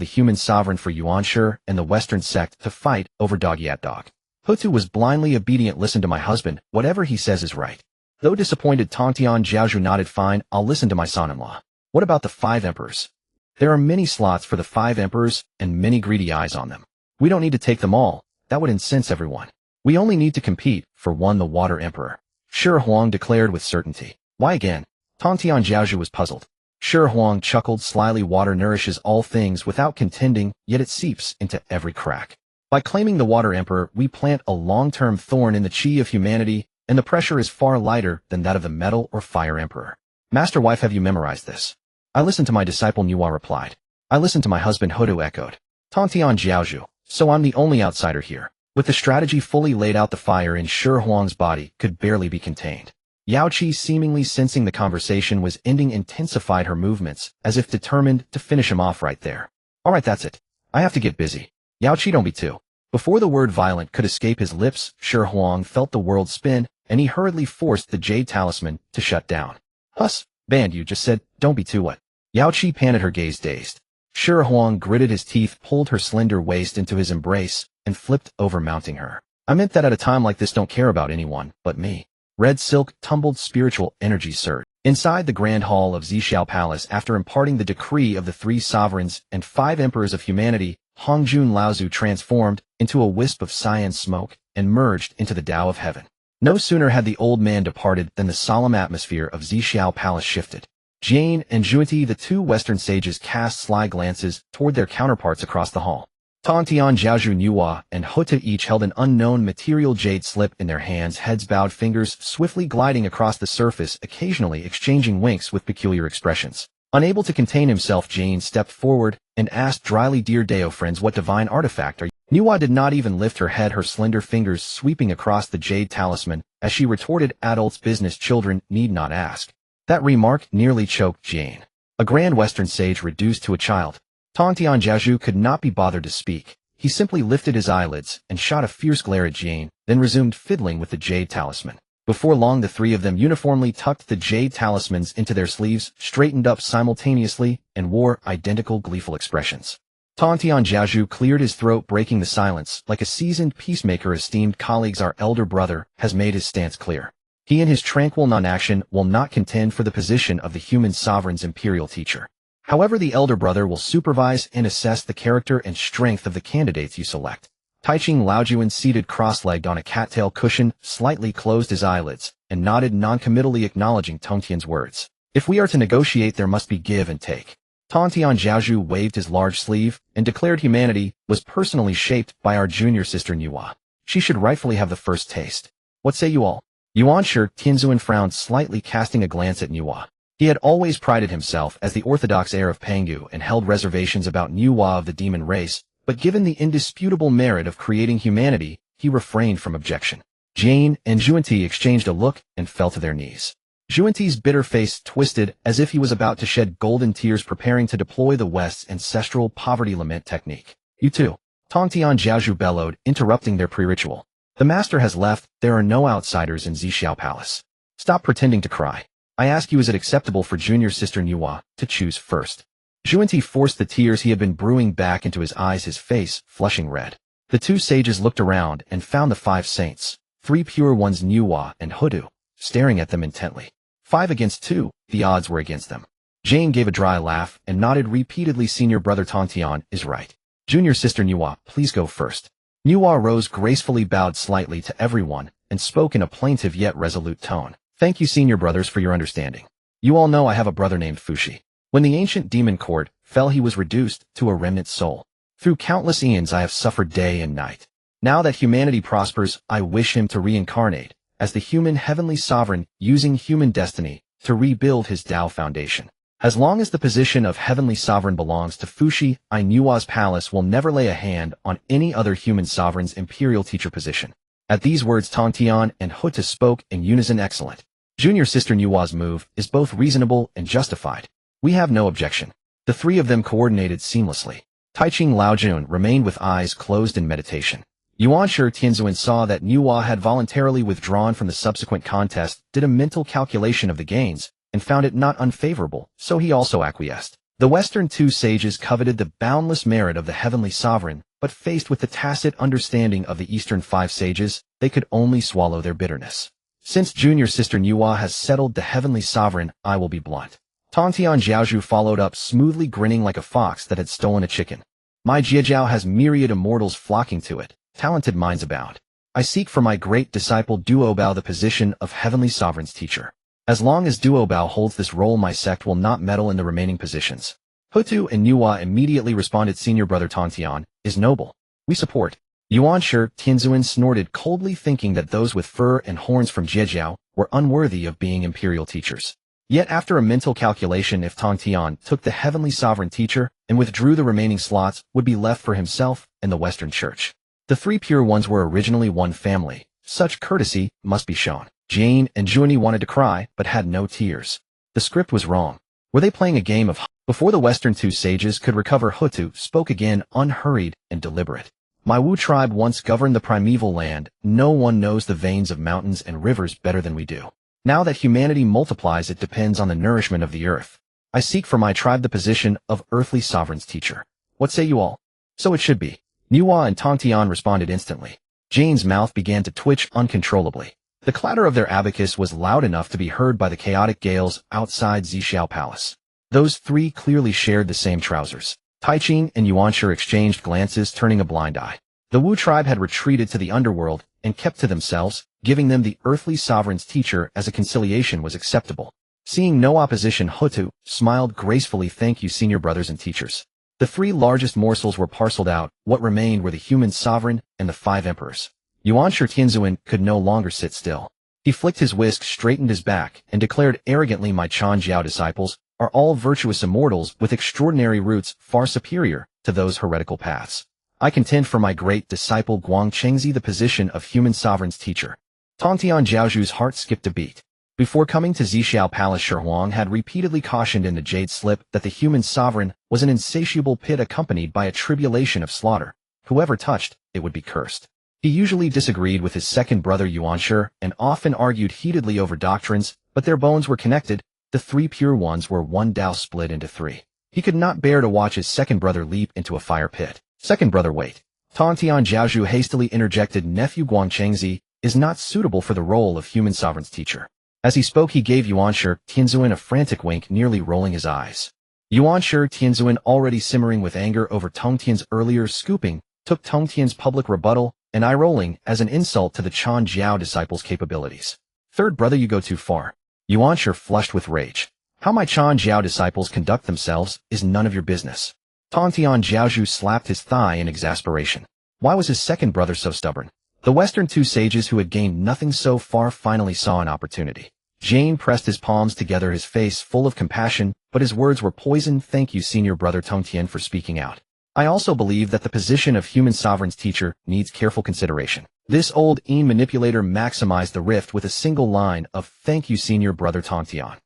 the human sovereign for Yuanshi and the Western sect to fight over dog-eat-dog. Hutu was blindly obedient. Listen to my husband. Whatever he says is right. Though disappointed, Tongtian Jiaozhu nodded. Fine, I'll listen to my son-in-law. What about the 5 emperors? There are many slots for the 5 emperors and many greedy eyes on them. We don't need to take them all. That would incense everyone. We only need to compete for one, the Water Emperor. Shi Huang declared with certainty. Why again? Tongtian Jiaozhu was puzzled. Shi Huang chuckled slyly. Water nourishes all things without contending, yet it seeps into every crack. By claiming the Water Emperor, we plant a long-term thorn in the chi of humanity, and the pressure is far lighter than that of the Metal or Fire Emperor. Master, wife, have you memorized this? I listened to my disciple, Nuwa replied. I listened to my husband, Hutu echoed. Tongtian Jiaozhu, so I'm the only outsider here. With the strategy fully laid out, the fire in Shi Huang's body could barely be contained. Yao Qi, seemingly sensing the conversation was ending, intensified her movements, as if determined to finish him off right there. All right, that's it. I have to get busy. Yao Qi, don't be too. Before the word violent could escape his lips, Shi Huang felt the world spin, and he hurriedly forced the jade talisman to shut down. Huss, band, you just said, don't be too what? Yao Qi panted, her gaze dazed. Shi Huang gritted his teeth, pulled her slender waist into his embrace, and flipped over, mounting her. I meant that at a time like this, don't care about anyone but me. Red silk, tumbled spiritual energy surged. Inside the grand hall of Xihe Palace, after imparting the decree of the 3 sovereigns and 5 emperors of humanity, Hongjun Laozu transformed into a wisp of cyan smoke and merged into the Tao of heaven. No sooner had the old man departed than the solemn atmosphere of Xihe Palace shifted. Jane and Juanti, the 2 Western sages, cast sly glances toward their counterparts across the hall. Tongtian Jiaozhu, Nuwa, and Hutu each held an unknown material jade slip in their hands, heads bowed, fingers swiftly gliding across the surface, occasionally exchanging winks with peculiar expressions. Unable to contain himself, Jane stepped forward and asked dryly, Dear Dao friends, what divine artifact are you? Nuwa did not even lift her head, her slender fingers sweeping across the jade talisman, as she retorted, Adults' business, children need not ask. That remark nearly choked Jane. A grand Western sage reduced to a child. Tongtian Jiaozhu could not be bothered to speak. He simply lifted his eyelids and shot a fierce glare at Jane, then resumed fiddling with the jade talisman. Before long, the 3 of them uniformly tucked the jade talismans into their sleeves, straightened up simultaneously, and wore identical gleeful expressions. Tongtian Jiaozhu cleared his throat, breaking the silence. Like a seasoned peacemaker, esteemed colleagues, our elder brother has made his stance clear. He and his tranquil non-action will not contend for the position of the human sovereign's imperial teacher. However, the elder brother will supervise and assess the character and strength of the candidates you select. Taiching Laojuan, seated cross-legged on a cattail cushion, slightly closed his eyelids and nodded non-committally, acknowledging Tongtian's words. If we are to negotiate, there must be give and take. Tongtian Jiaozhu waved his large sleeve and declared humanity was personally shaped by our junior sister Nuwa. She should rightfully have the first taste. What say you all? Yuanshi Tianzuan frowned slightly, casting a glance at Nuwa. He had always prided himself as the orthodox heir of Pangu and held reservations about Nuwa of the demon race, but given the indisputable merit of creating humanity, he refrained from objection. Jane and Juanti exchanged a look and fell to their knees. Juanti's bitter face twisted as if he was about to shed golden tears, preparing to deploy the West's ancestral poverty lament technique. You too. Tongtian Jiaozhu bellowed, interrupting their pre-ritual. The master has left. There are no outsiders in Xihe Palace. Stop pretending to cry. I ask you, is it acceptable for junior sister Nuwa to choose first? Juanti forced the tears he had been brewing back into his eyes, his face flushing red. The 2 sages looked around and found the 5 saints, Three pure ones, Nuwa and Hudu, staring at them intently. 5 against 2, the odds were against them. Jane gave a dry laugh and nodded repeatedly. Senior brother Tontian is right. Junior sister Nuwa, please go first. Nuwa rose gracefully, bowed slightly to everyone, and spoke in a plaintive yet resolute tone. Thank you, senior brothers, for your understanding. You all know I have a brother named Fuxi. When the ancient demon court fell, he was reduced to a remnant soul. Through countless eons I have suffered day and night. Now that humanity prospers, I wish him to reincarnate as the human heavenly sovereign, using human destiny to rebuild his Tao foundation. As long as the position of heavenly sovereign belongs to Fuxi, Nuwa's palace will never lay a hand on any other human sovereign's imperial teacher position. At these words, Tongtian and Huta spoke in unison. Excellent. Junior sister Nuwa's move is both reasonable and justified. We have no objection. The three of them coordinated seamlessly. Taiching Laojun remained with eyes closed in meditation. Yuanshi Tianzuan saw that Nuwa had voluntarily withdrawn from the subsequent contest, did a mental calculation of the gains, and found it not unfavorable, so he also acquiesced. The Western two sages coveted the boundless merit of the heavenly sovereign, but faced with the tacit understanding of the Eastern 5 sages, they could only swallow their bitterness. Since junior sister Nuwa has settled the heavenly sovereign, I will be blunt. Tontian Jiaozhu followed up smoothly, grinning like a fox that had stolen a chicken. My Jiejiao has myriad immortals flocking to it. Talented minds abound. I seek for my great disciple Duobao the position of heavenly sovereign's teacher. As long as Duobao holds this role, my sect will not meddle in the remaining positions. Hutu and Nuwa immediately responded. Senior brother Tontian is noble. We support. Yuanshi Tianzuan snorted coldly, thinking that those with fur and horns from Jiejiao were unworthy of being imperial teachers. Yet after a mental calculation, if Tongtian took the heavenly sovereign teacher and withdrew, the remaining slots would be left for himself and the Western Church. The three pure ones were originally one family. Such courtesy must be shown. Jane and Junie wanted to cry, but had no tears. The script was wrong. Were they playing a game of... Before the Western two sages could recover, Hutu spoke again, unhurried and deliberate. My Wu tribe once governed the primeval land. No one knows the veins of mountains and rivers better than we do. Now that humanity multiplies, it depends on the nourishment of the earth. I seek for my tribe the position of earthly sovereign's teacher. What say you all? So it should be. Nuwa and Tongtian responded instantly. Jane's mouth began to twitch uncontrollably. The clatter of their abacus was loud enough to be heard by the chaotic gales outside Xihe Palace. Those three clearly shared the same trousers. Taiching and Yuanshi exchanged glances, turning a blind eye. The Wu tribe had retreated to the underworld and kept to themselves, giving them the earthly sovereign's teacher as a conciliation was acceptable. Seeing no opposition, Hutu smiled gracefully. Thank you, senior brothers and teachers. The three largest morsels were parceled out. What remained were the human sovereign and the 5 emperors. Yuanshi Tianzuan could no longer sit still. He flicked his whisk, straightened his back, and declared arrogantly, my Chan Jiao disciples are all virtuous immortals with extraordinary roots far superior to those heretical paths. I contend for my great disciple Guang Chengzi the position of human sovereign's teacher. Tongtian Jiaozhu's heart skipped a beat. Before coming to Xihe Palace, Shi Huang had repeatedly cautioned in the Jade Slip that the human sovereign was an insatiable pit accompanied by a tribulation of slaughter. Whoever touched it would be cursed. He usually disagreed with his second brother Yuanshi and often argued heatedly over doctrines, but their bones were connected. The three pure ones were one Tao split into 3. He could not bear to watch his second brother leap into a fire pit. Second brother, wait. Tongtian Jiaozhu hastily interjected. Nephew Guang Chengzi is not suitable for the role of human sovereign's teacher. As he spoke, he gave Yuanshi Tianzuan a frantic wink, nearly rolling his eyes. Yuanshi Tianzuan, already simmering with anger over Tongtian's earlier scooping, took Tongtian's public rebuttal and eye-rolling as an insult to the Chan Jiao disciples' capabilities. Third brother, you go too far. Yuanshi flushed with rage. How my Chan Jiao disciples conduct themselves is none of your business. Tongtian Jiaozhu slapped his thigh in exasperation. Why was his second brother so stubborn? The Western two sages who had gained nothing so far finally saw an opportunity. Jane pressed his palms together, his face full of compassion, but his words were poison. Thank you, senior brother Tongtian, for speaking out. I also believe that the position of human sovereign's teacher needs careful consideration. This old manipulator maximized the rift with a single line of thank you, senior brother Tongtian.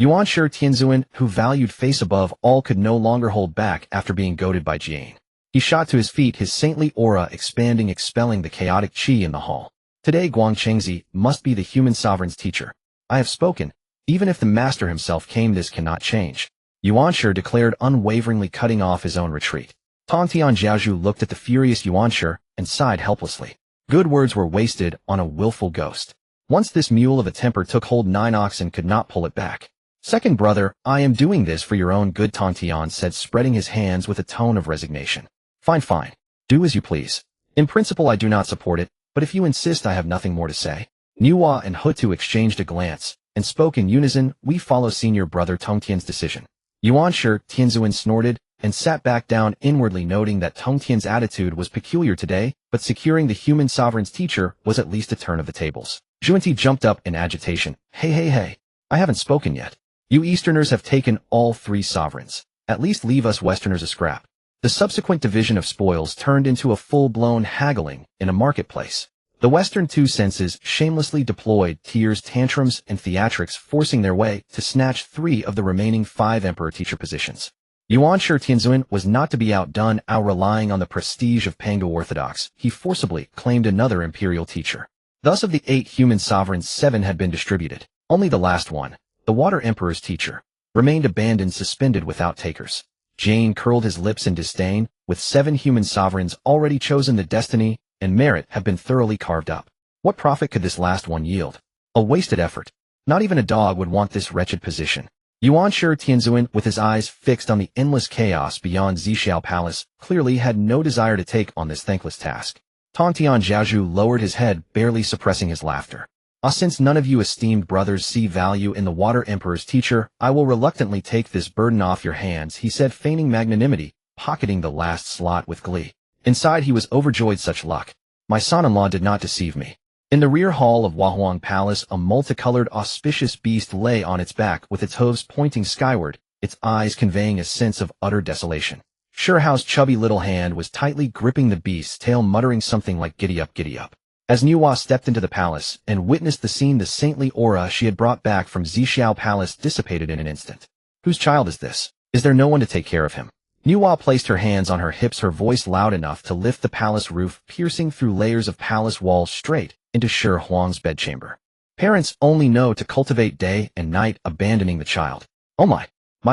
Yuanshi Tianzuan, who valued face above all, could no longer hold back after being goaded by Jane. He shot to his feet, his saintly aura expanding, expelling the chaotic qi in the hall. Today Guang Chengzi must be the human sovereign's teacher. I have spoken. Even if the master himself came, this cannot change. Yuanshi declared unwaveringly, cutting off his own retreat. Tongtian Jiaozhu looked at the furious Yuanshi and sighed helplessly. Good words were wasted on a willful ghost. Once this mule of a temper took hold, 9 oxen could not pull it back. Second brother, I am doing this for your own good, Tontian said, spreading his hands with a tone of resignation. Fine, fine. Do as you please. In principle I do not support it, but if you insist I have nothing more to say. Nuwa and Hutu exchanged a glance, and spoke in unison. We follow senior brother Tongtian's decision. Yuanshi Tianzuan snorted, and sat back down, inwardly noting that Tongtian's attitude was peculiar today, but securing the human sovereign's teacher was at least a turn of the tables. Junti jumped up in agitation. Hey, I haven't spoken yet. You Easterners have taken all 3 sovereigns. At least leave us Westerners a scrap. The subsequent division of spoils turned into a full-blown haggling in a marketplace. The Western 2 senses shamelessly deployed tears, tantrums, and theatrics, forcing their way to snatch 3 of the remaining 5 emperor teacher positions. Yuanshi Tianzuan was not to be outdone. Relying on the prestige of Pangu Orthodox, he forcibly claimed another imperial teacher. Thus of the 8 human sovereigns, 7 had been distributed. Only the last one, the Water Emperor's teacher, remained abandoned, suspended without takers. Jane curled his lips in disdain. With 7 human sovereigns already chosen, the destiny and merit have been thoroughly carved up. What profit could this last one yield? A wasted effort. Not even a dog would want this wretched position. Yuanshi Tianzuan, with his eyes fixed on the endless chaos beyond Xihe Palace, clearly had no desire to take on this thankless task. Tongtian Zhaozhu lowered his head, barely suppressing his laughter. Since none of you esteemed brothers see value in the Water Emperor's teacher, I will reluctantly take this burden off your hands, he said, feigning magnanimity, pocketing the last slot with glee. Inside he was overjoyed. Such luck. My son-in-law did not deceive me. In the rear hall of Wahuang Palace, a multicolored auspicious beast lay on its back with its hooves pointing skyward, its eyes conveying a sense of utter desolation. Shihao's chubby little hand was tightly gripping the beast's tail, muttering something like giddy up, giddy up. As Nuwa stepped into the palace and witnessed the scene, the saintly aura she had brought back from Xihe Palace dissipated in an instant. Whose child is this? Is there no one to take care of him? Nuwa placed her hands on her hips, her voice loud enough to lift the palace roof, piercing through layers of palace walls straight into Shi Huang's bedchamber. Parents only know to cultivate day and night, abandoning the child. Oh my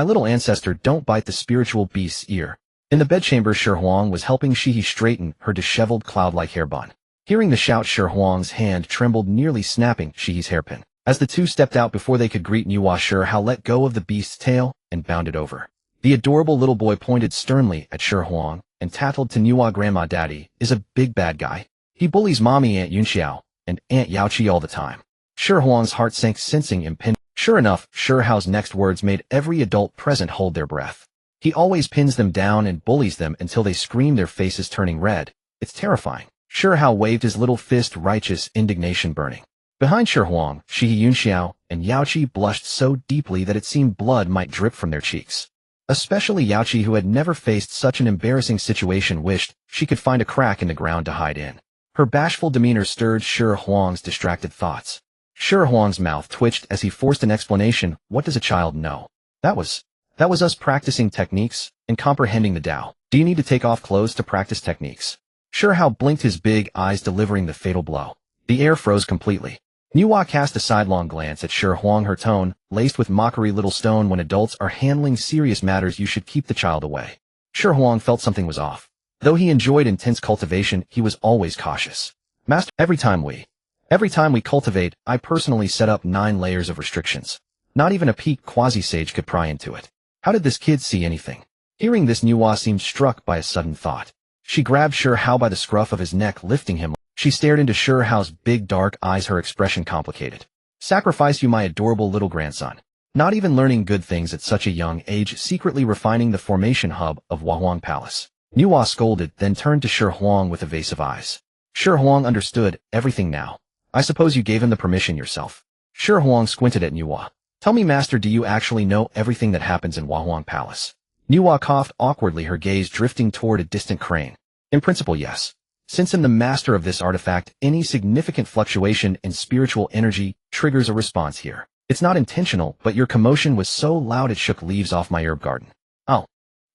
little ancestor, don't bite the spiritual beast's ear. In the bedchamber, Shi Huang was helping Xihe straighten her disheveled cloud-like hair bun. Hearing the shout, Shi Huang's hand trembled, nearly snapping Xihe's hairpin. As the two stepped out before they could greet Nuwa, Shi Hao let go of the beast's tail and bounded over. The adorable little boy pointed sternly at Shi Huang and tattled to Nuwa, Grandma Daddy is a big bad guy. He bullies Mommy Aunt Yunxiao and Aunt Yaoqi all the time. Shi Huang's heart sank, sensing impending. Sure enough, Shi Hao's next words made every adult present hold their breath. He always pins them down and bullies them until they scream, their faces turning red. It's terrifying. Shi Hao waved his little fist, righteous indignation burning. Behind Shi Huang, Xihe, Yunxiao, and Yaoqi blushed so deeply that it seemed blood might drip from their cheeks. Especially Yaoqi, who had never faced such an embarrassing situation, wished she could find a crack in the ground to hide in. Her bashful demeanor stirred Shi Huang's distracted thoughts. Shi Huang's mouth twitched as he forced an explanation. What does a child know? That was us practicing techniques and comprehending the Tao. Do you need to take off clothes to practice techniques? Shi Hao blinked, his big eyes delivering the fatal blow. The air froze completely. Nuwa cast a sidelong glance at Shi Huang, her tone laced with mockery. Little stone, when adults are handling serious matters, you should keep the child away. Shi Huang felt something was off. Though he enjoyed intense cultivation, he was always cautious. Master, every time we cultivate, I personally set up 9 layers of restrictions. Not even a peak quasi-sage could pry into it. How did this kid see anything? Hearing this, Nuwa seemed struck by a sudden thought. She grabbed Shi Hao by the scruff of his neck, lifting him. She stared into Shi Hao's big dark eyes, her expression complicated. Sacrifice you, my adorable little grandson. Not even learning good things at such a young age, secretly refining the formation hub of Wahuang Palace. Nuwa scolded, then turned to Shi Huang with evasive eyes. Shi Huang understood everything now. I suppose you gave him the permission yourself. Shi Huang squinted at Nuwa. Tell me, master, do you actually know everything that happens in Wahuang Palace? Nuwa coughed awkwardly, her gaze drifting toward a distant crane. In principle, yes. Since I'm the master of this artifact, any significant fluctuation in spiritual energy triggers a response here. It's not intentional, but your commotion was so loud it shook leaves off my herb garden. Oh.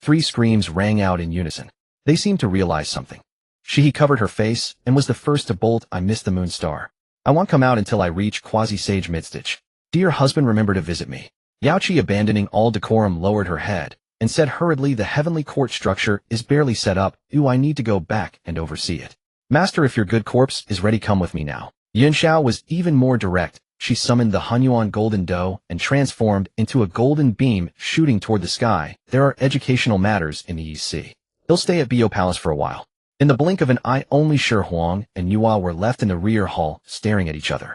3 screams rang out in unison. They seemed to realize something. Xihe covered her face and was the first to bolt. I missed the moon star. I won't come out until I reach quasi-sage midstage. Dear husband, remember to visit me. Yaoqi, abandoning all decorum, lowered her head and said hurriedly, the heavenly court structure is barely set up. I need to go back and oversee it. Master, if your good corpse is ready, come with me now. Yin Xiao was even more direct. She summoned the Hunyuan golden dough and transformed into a golden beam shooting toward the sky. There are educational matters in the East Sea. He'll stay at Bo Palace for a while. In the blink of an eye, only Shi Huang and Nuwa were left in the rear hall, staring at each other.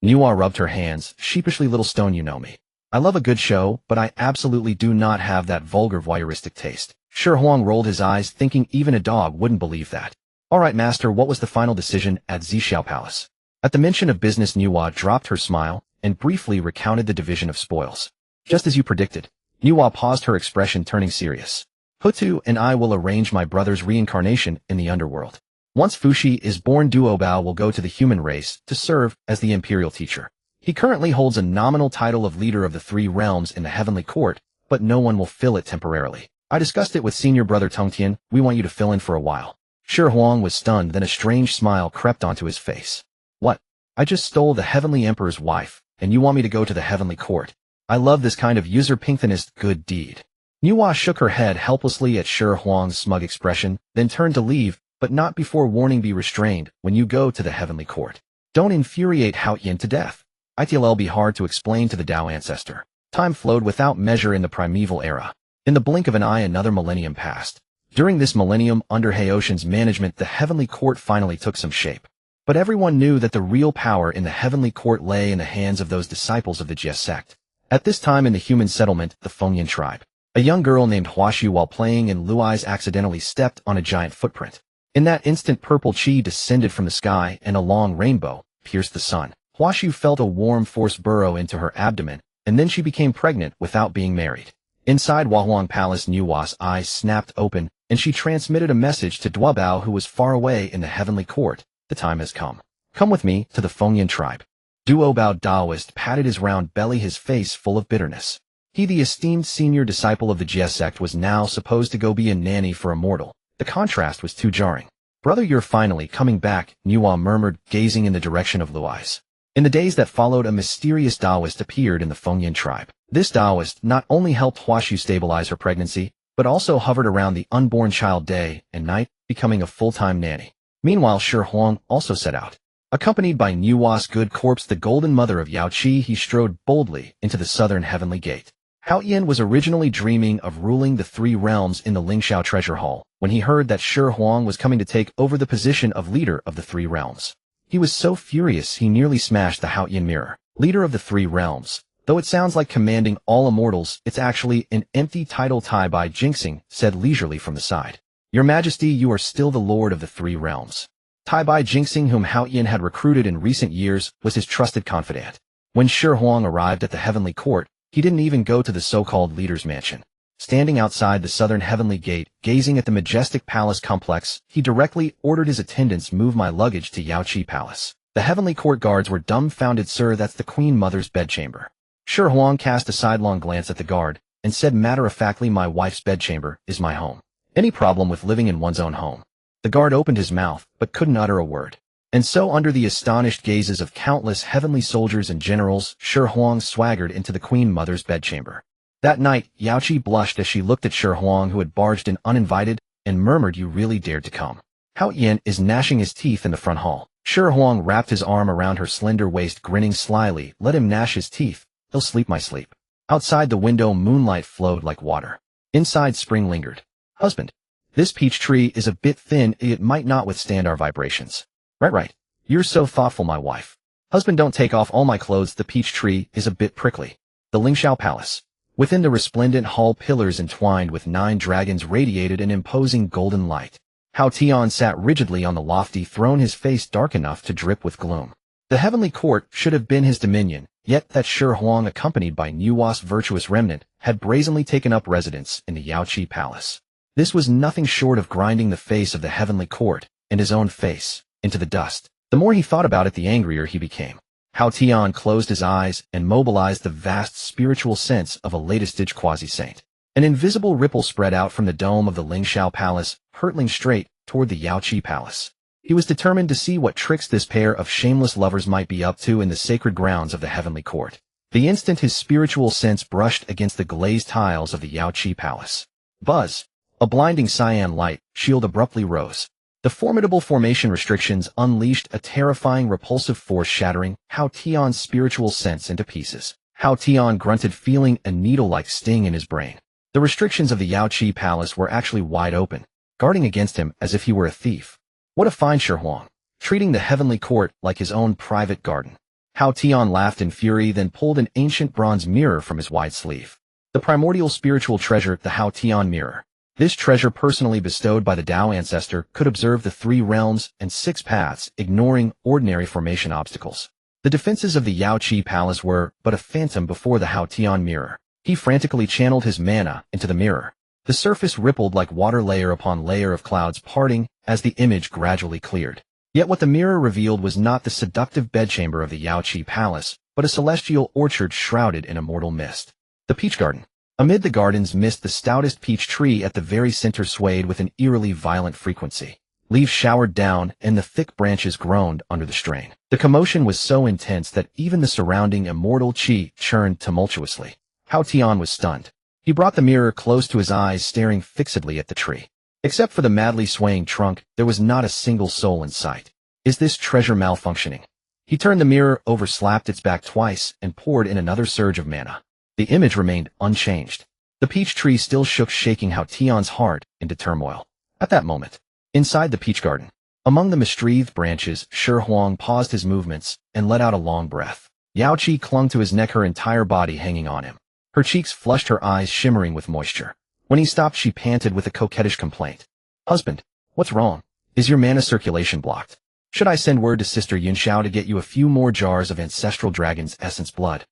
Nuwa rubbed her hands. Sheepishly, little stone, you know me. I love a good show, but I absolutely do not have that vulgar voyeuristic taste. Shi Huang rolled his eyes, thinking even a dog wouldn't believe that. All right, master, what was the final decision at Xiao Palace? At the mention of business, Nuwa dropped her smile and briefly recounted the division of spoils. Just as you predicted. Nuwa paused, her expression turning serious. Hutu and I will arrange my brother's reincarnation in the underworld. Once Fuxi is born, Duobao will go to the human race to serve as the imperial teacher. He currently holds a nominal title of leader of the three realms in the heavenly court, but no one will fill it temporarily. I discussed it with senior brother Tongtian. We want you to fill in for a while. Shi Huang was stunned, then a strange smile crept onto his face. What? I just stole the heavenly emperor's wife, and you want me to go to the heavenly court? I love this kind of usurpingtonist good deed. Nuwa shook her head helplessly at Shi Huang's smug expression, then turned to leave, but not before warning, be restrained when you go to the heavenly court. Don't infuriate Hao Yin to death. It'll be hard to explain to the Dao ancestor. Time flowed without measure in the primeval era. In the blink of an eye, another millennium passed. During this millennium, under Haoshan's management, the heavenly court finally took some shape. But everyone knew that the real power in the heavenly court lay in the hands of those disciples of the Jie sect. At this time in the human settlement, the Fengyan tribe, a young girl named Huaxu, while playing in Luai's, accidentally stepped on a giant footprint. In that instant, purple chi descended from the sky and a long rainbow pierced the sun. Huaxu felt a warm force burrow into her abdomen, and then she became pregnant without being married. Inside Wahuang Palace, Nuwa's eyes snapped open, and she transmitted a message to Duobao, who was far away in the heavenly court. The time has come. Come with me to the Fengyan tribe. Duobao Daoist patted his round belly, his face full of bitterness. He, the esteemed senior disciple of the Jie sect, was now supposed to go be a nanny for a mortal. The contrast was too jarring. Brother, you're finally coming back, Nuwa murmured, gazing in the direction of Luai's. In the days that followed, a mysterious Daoist appeared in the Fengyan tribe. This Daoist not only helped Huaxu stabilize her pregnancy, but also hovered around the unborn child day and night, becoming a full-time nanny. Meanwhile, Shi Huang also set out. Accompanied by Nuwa's good corpse, the golden mother of Yao Qi, he strode boldly into the southern heavenly gate. Hao Yin was originally dreaming of ruling the three realms in the Lingxiao treasure hall when he heard that Shi Huang was coming to take over the position of leader of the three realms. He was so furious he nearly smashed the Hao Yin mirror. Leader of the three realms. Though it sounds like commanding all immortals, it's actually an empty title. Tai Bai Jinxing said leisurely from the side. Your Majesty, you are still the lord of the three realms. Tai Bai Jinxing, whom Hao Yin had recruited in recent years, was his trusted confidant. When Shi Huang arrived at the heavenly court, he didn't even go to the so-called leader's mansion. Standing outside the southern heavenly gate, gazing at the majestic palace complex, he directly ordered his attendants move my luggage to Yao Qi Palace. The heavenly court guards were dumbfounded. Sir, that's the Queen Mother's bedchamber. Shi Huang cast a sidelong glance at the guard and said matter-of-factly, my wife's bedchamber is my home. Any problem with living in one's own home? The guard opened his mouth, but couldn't utter a word. And so, under the astonished gazes of countless heavenly soldiers and generals, Shi Huang swaggered into the Queen Mother's bedchamber. That night, Yao Qi blushed as she looked at Shi Huang, who had barged in uninvited, and murmured, you really dared to come. Hao Yin is gnashing his teeth in the front hall. Shi Huang wrapped his arm around her slender waist, grinning slyly. Let him gnash his teeth. He'll sleep my sleep. Outside the window, moonlight flowed like water. Inside, spring lingered. Husband, this peach tree is a bit thin. It might not withstand our vibrations. Right. You're so thoughtful, my wife. Husband, don't take off all my clothes. The peach tree is a bit prickly. The Lingxiao Palace. Within the resplendent hall, pillars entwined with 9 dragons radiated an imposing golden light. Hao Tian sat rigidly on the lofty throne, his face dark enough to drip with gloom. The heavenly court should have been his dominion, yet that Shi Huang, accompanied by Nuwa's virtuous remnant, had brazenly taken up residence in the Yao Qi Palace. This was nothing short of grinding the face of the heavenly court, and his own face, into the dust. The more he thought about it, the angrier he became. Hao Tian closed his eyes and mobilized the vast spiritual sense of a latest-stage quasi-saint. An invisible ripple spread out from the dome of the Lingxiao Palace, hurtling straight toward the Yao Qi Palace. He was determined to see what tricks this pair of shameless lovers might be up to in the sacred grounds of the heavenly court. The instant his spiritual sense brushed against the glazed tiles of the Yao Qi Palace. Buzz! A blinding cyan light shield abruptly rose. The formidable formation restrictions unleashed a terrifying repulsive force shattering Hao Tian's spiritual sense into pieces. Hao Tian grunted, feeling a needle-like sting in his brain. The restrictions of the Yaoqi Palace were actually wide open, guarding against him as if he were a thief. What a fine Shi Huang, treating the heavenly court like his own private garden. Hao Tian laughed in fury, then pulled an ancient bronze mirror from his wide sleeve. The primordial spiritual treasure, the Hao Tian mirror. This treasure, personally bestowed by the Tao ancestor, could observe the 3 realms and 6 paths, ignoring ordinary formation obstacles. The defenses of the Yaoqi Palace were but a phantom before the Hao Tian mirror. He frantically channeled his mana into the mirror. The surface rippled like water, layer upon layer of clouds parting as the image gradually cleared. Yet what the mirror revealed was not the seductive bedchamber of the Yaoqi Palace, but a celestial orchard shrouded in immortal mist. The peach garden. Amid the garden's mist, the stoutest peach tree at the very center swayed with an eerily violent frequency. Leaves showered down, and the thick branches groaned under the strain. The commotion was so intense that even the surrounding immortal qi churned tumultuously. Hao Tian was stunned. He brought the mirror close to his eyes, staring fixedly at the tree. Except for the madly swaying trunk, there was not a single soul in sight. Is this treasure malfunctioning? He turned the mirror over, slapped its back twice, and poured in another surge of mana. The image remained unchanged. The peach tree still shook, shaking Hao Tian's heart into turmoil. At that moment, inside the peach garden, among the mischieved branches, Shi Huang paused his movements and let out a long breath. Yaoqi clung to his neck, her entire body hanging on him. Her cheeks flushed, her eyes shimmering with moisture. When he stopped, she panted with a coquettish complaint. "Husband, what's wrong? Is your mana circulation blocked? Should I send word to Sister Yunxiao to get you a few more jars of ancestral dragon's essence blood?"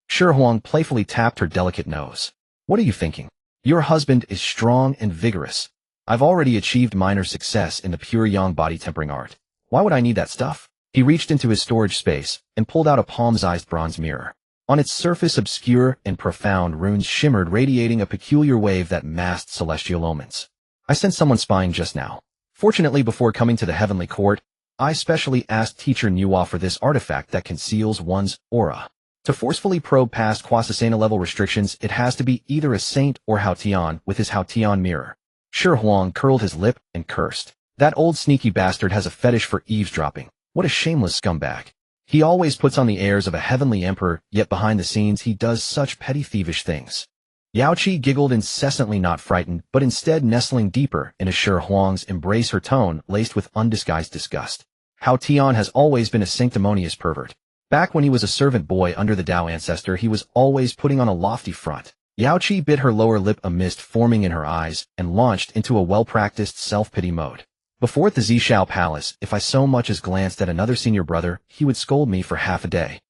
Shi Huang playfully tapped her delicate nose. "What are you thinking? Your husband is strong and vigorous. I've already achieved minor success in the pure yang body tempering art. Why would I need that stuff?" He reached into his storage space and pulled out a palm-sized bronze mirror. On its surface, obscure and profound runes shimmered, radiating a peculiar wave that masked celestial omens. "I sensed someone spying just now. Fortunately, before coming to the heavenly court, I specially asked teacher Nuwa for this artifact that conceals one's aura. To forcefully probe past Quasasana level restrictions, it has to be either a saint or Hao Tian with his Hao Tian mirror." Shi Huang curled his lip and cursed. "That old sneaky bastard has a fetish for eavesdropping. What a shameless scumbag. He always puts on the airs of a heavenly emperor, yet behind the scenes he does such petty thievish things." Yaoqi giggled incessantly, not frightened, but instead nestling deeper into Shi Huang's embrace, her tone laced with undisguised disgust. "Hao Tian has always been a sanctimonious pervert. Back when he was a servant boy under the Tao ancestor, he was always putting on a lofty front." Yaoqi bit her lower lip, a mist forming in her eyes, and launched into a well-practiced self-pity mode. "Before at the Zishao Palace, if I so much as glanced at another senior brother, he would scold me for half a day.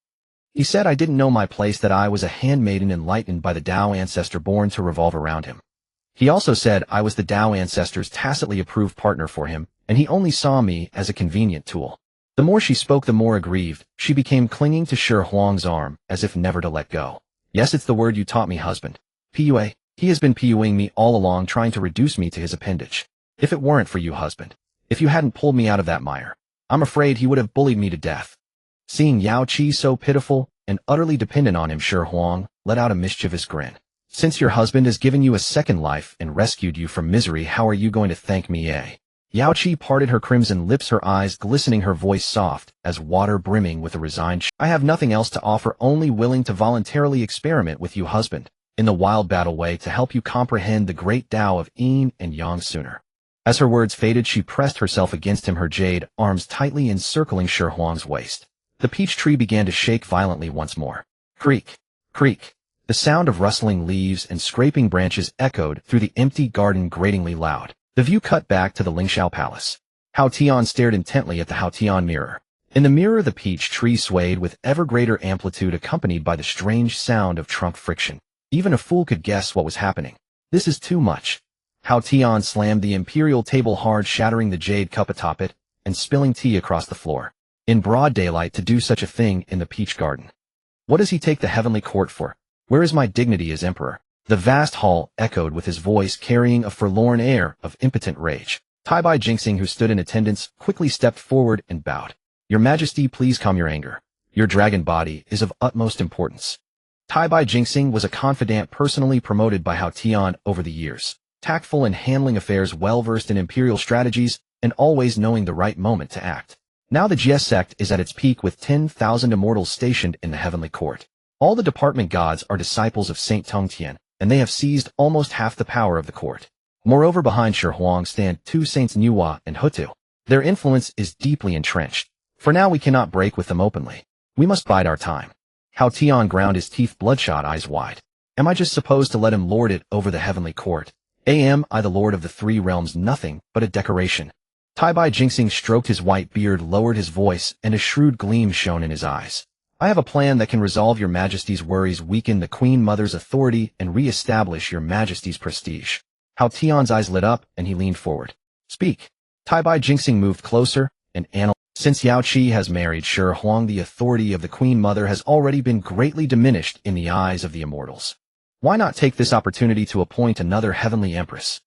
He said I didn't know my place, that I was a handmaiden enlightened by the Tao ancestor born to revolve around him. He also said I was the Tao ancestor's tacitly approved partner for him, and he only saw me as a convenient tool." The more she spoke, the more aggrieved she became, clinging to Shi Huang's arm as if never to let go. "Yes, it's the word you taught me, husband. Pua. He has been puing me all along, trying to reduce me to his appendage. If it weren't for you, husband, if you hadn't pulled me out of that mire, I'm afraid he would have bullied me to death." Seeing Yaoqi so pitiful and utterly dependent on him, Shi Huang let out a mischievous grin. "Since your husband has given you a second life and rescued you from misery, how are you going to thank me, eh?" Yaoqi parted her crimson lips, her eyes glistening, her voice soft as water, brimming with a resigned "I have nothing else to offer, only willing to voluntarily experiment with you, husband, in the wild battle way to help you comprehend the great Tao of Yin and Yang sooner." As her words faded, she pressed herself against him, her jade arms tightly encircling Shi Huang's waist. The peach tree began to shake violently once more. Creak, creak. The sound of rustling leaves and scraping branches echoed through the empty garden, gratingly loud. The view cut back to the Lingxiao Palace. Hao Tian stared intently at the Hao Tian mirror. In the mirror, the peach tree swayed with ever greater amplitude, accompanied by the strange sound of trunk friction. Even a fool could guess what was happening. "This is too much." Hao Tian slammed the imperial table hard, shattering the jade cup atop it and spilling tea across the floor. In broad daylight, to do such a thing in the peach garden. What does he take the heavenly court for? Where is my dignity as emperor? The vast hall echoed with his voice, carrying a forlorn air of impotent rage. Taibai Jingxing, who stood in attendance, quickly stepped forward and bowed. "Your Majesty, please calm your anger. Your dragon body is of utmost importance." Taibai Jingxing was a confidant personally promoted by Hao Tian over the years. Tactful in handling affairs, well-versed in imperial strategies, and always knowing the right moment to act. Now the Jie sect is at its peak with 10,000 immortals stationed in the heavenly court. All the department gods are disciples of Saint Tongtian, and they have seized almost half the power of the court. Moreover, behind Shi Huang stand two saints Nuwa and Hutu. Their influence is deeply entrenched. For now we cannot break with them openly. We must bide our time. Hao Tian ground his teeth, bloodshot, eyes wide. Am I just supposed to let him lord it over the heavenly court? Am I the lord of the three realms, nothing but a decoration? Tai Bai Jinxing stroked his white beard, lowered his voice, and a shrewd gleam shone in his eyes. I have a plan that can resolve your majesty's worries, weaken the Queen Mother's authority, and re-establish your majesty's prestige. Hao Tian's eyes lit up, and he leaned forward. Speak. Tai Bai Jinxing moved closer, and analyzed. Since Yao Qi has married Shi Huang, the authority of the Queen Mother has already been greatly diminished in the eyes of the immortals. Why not take this opportunity to appoint another heavenly empress?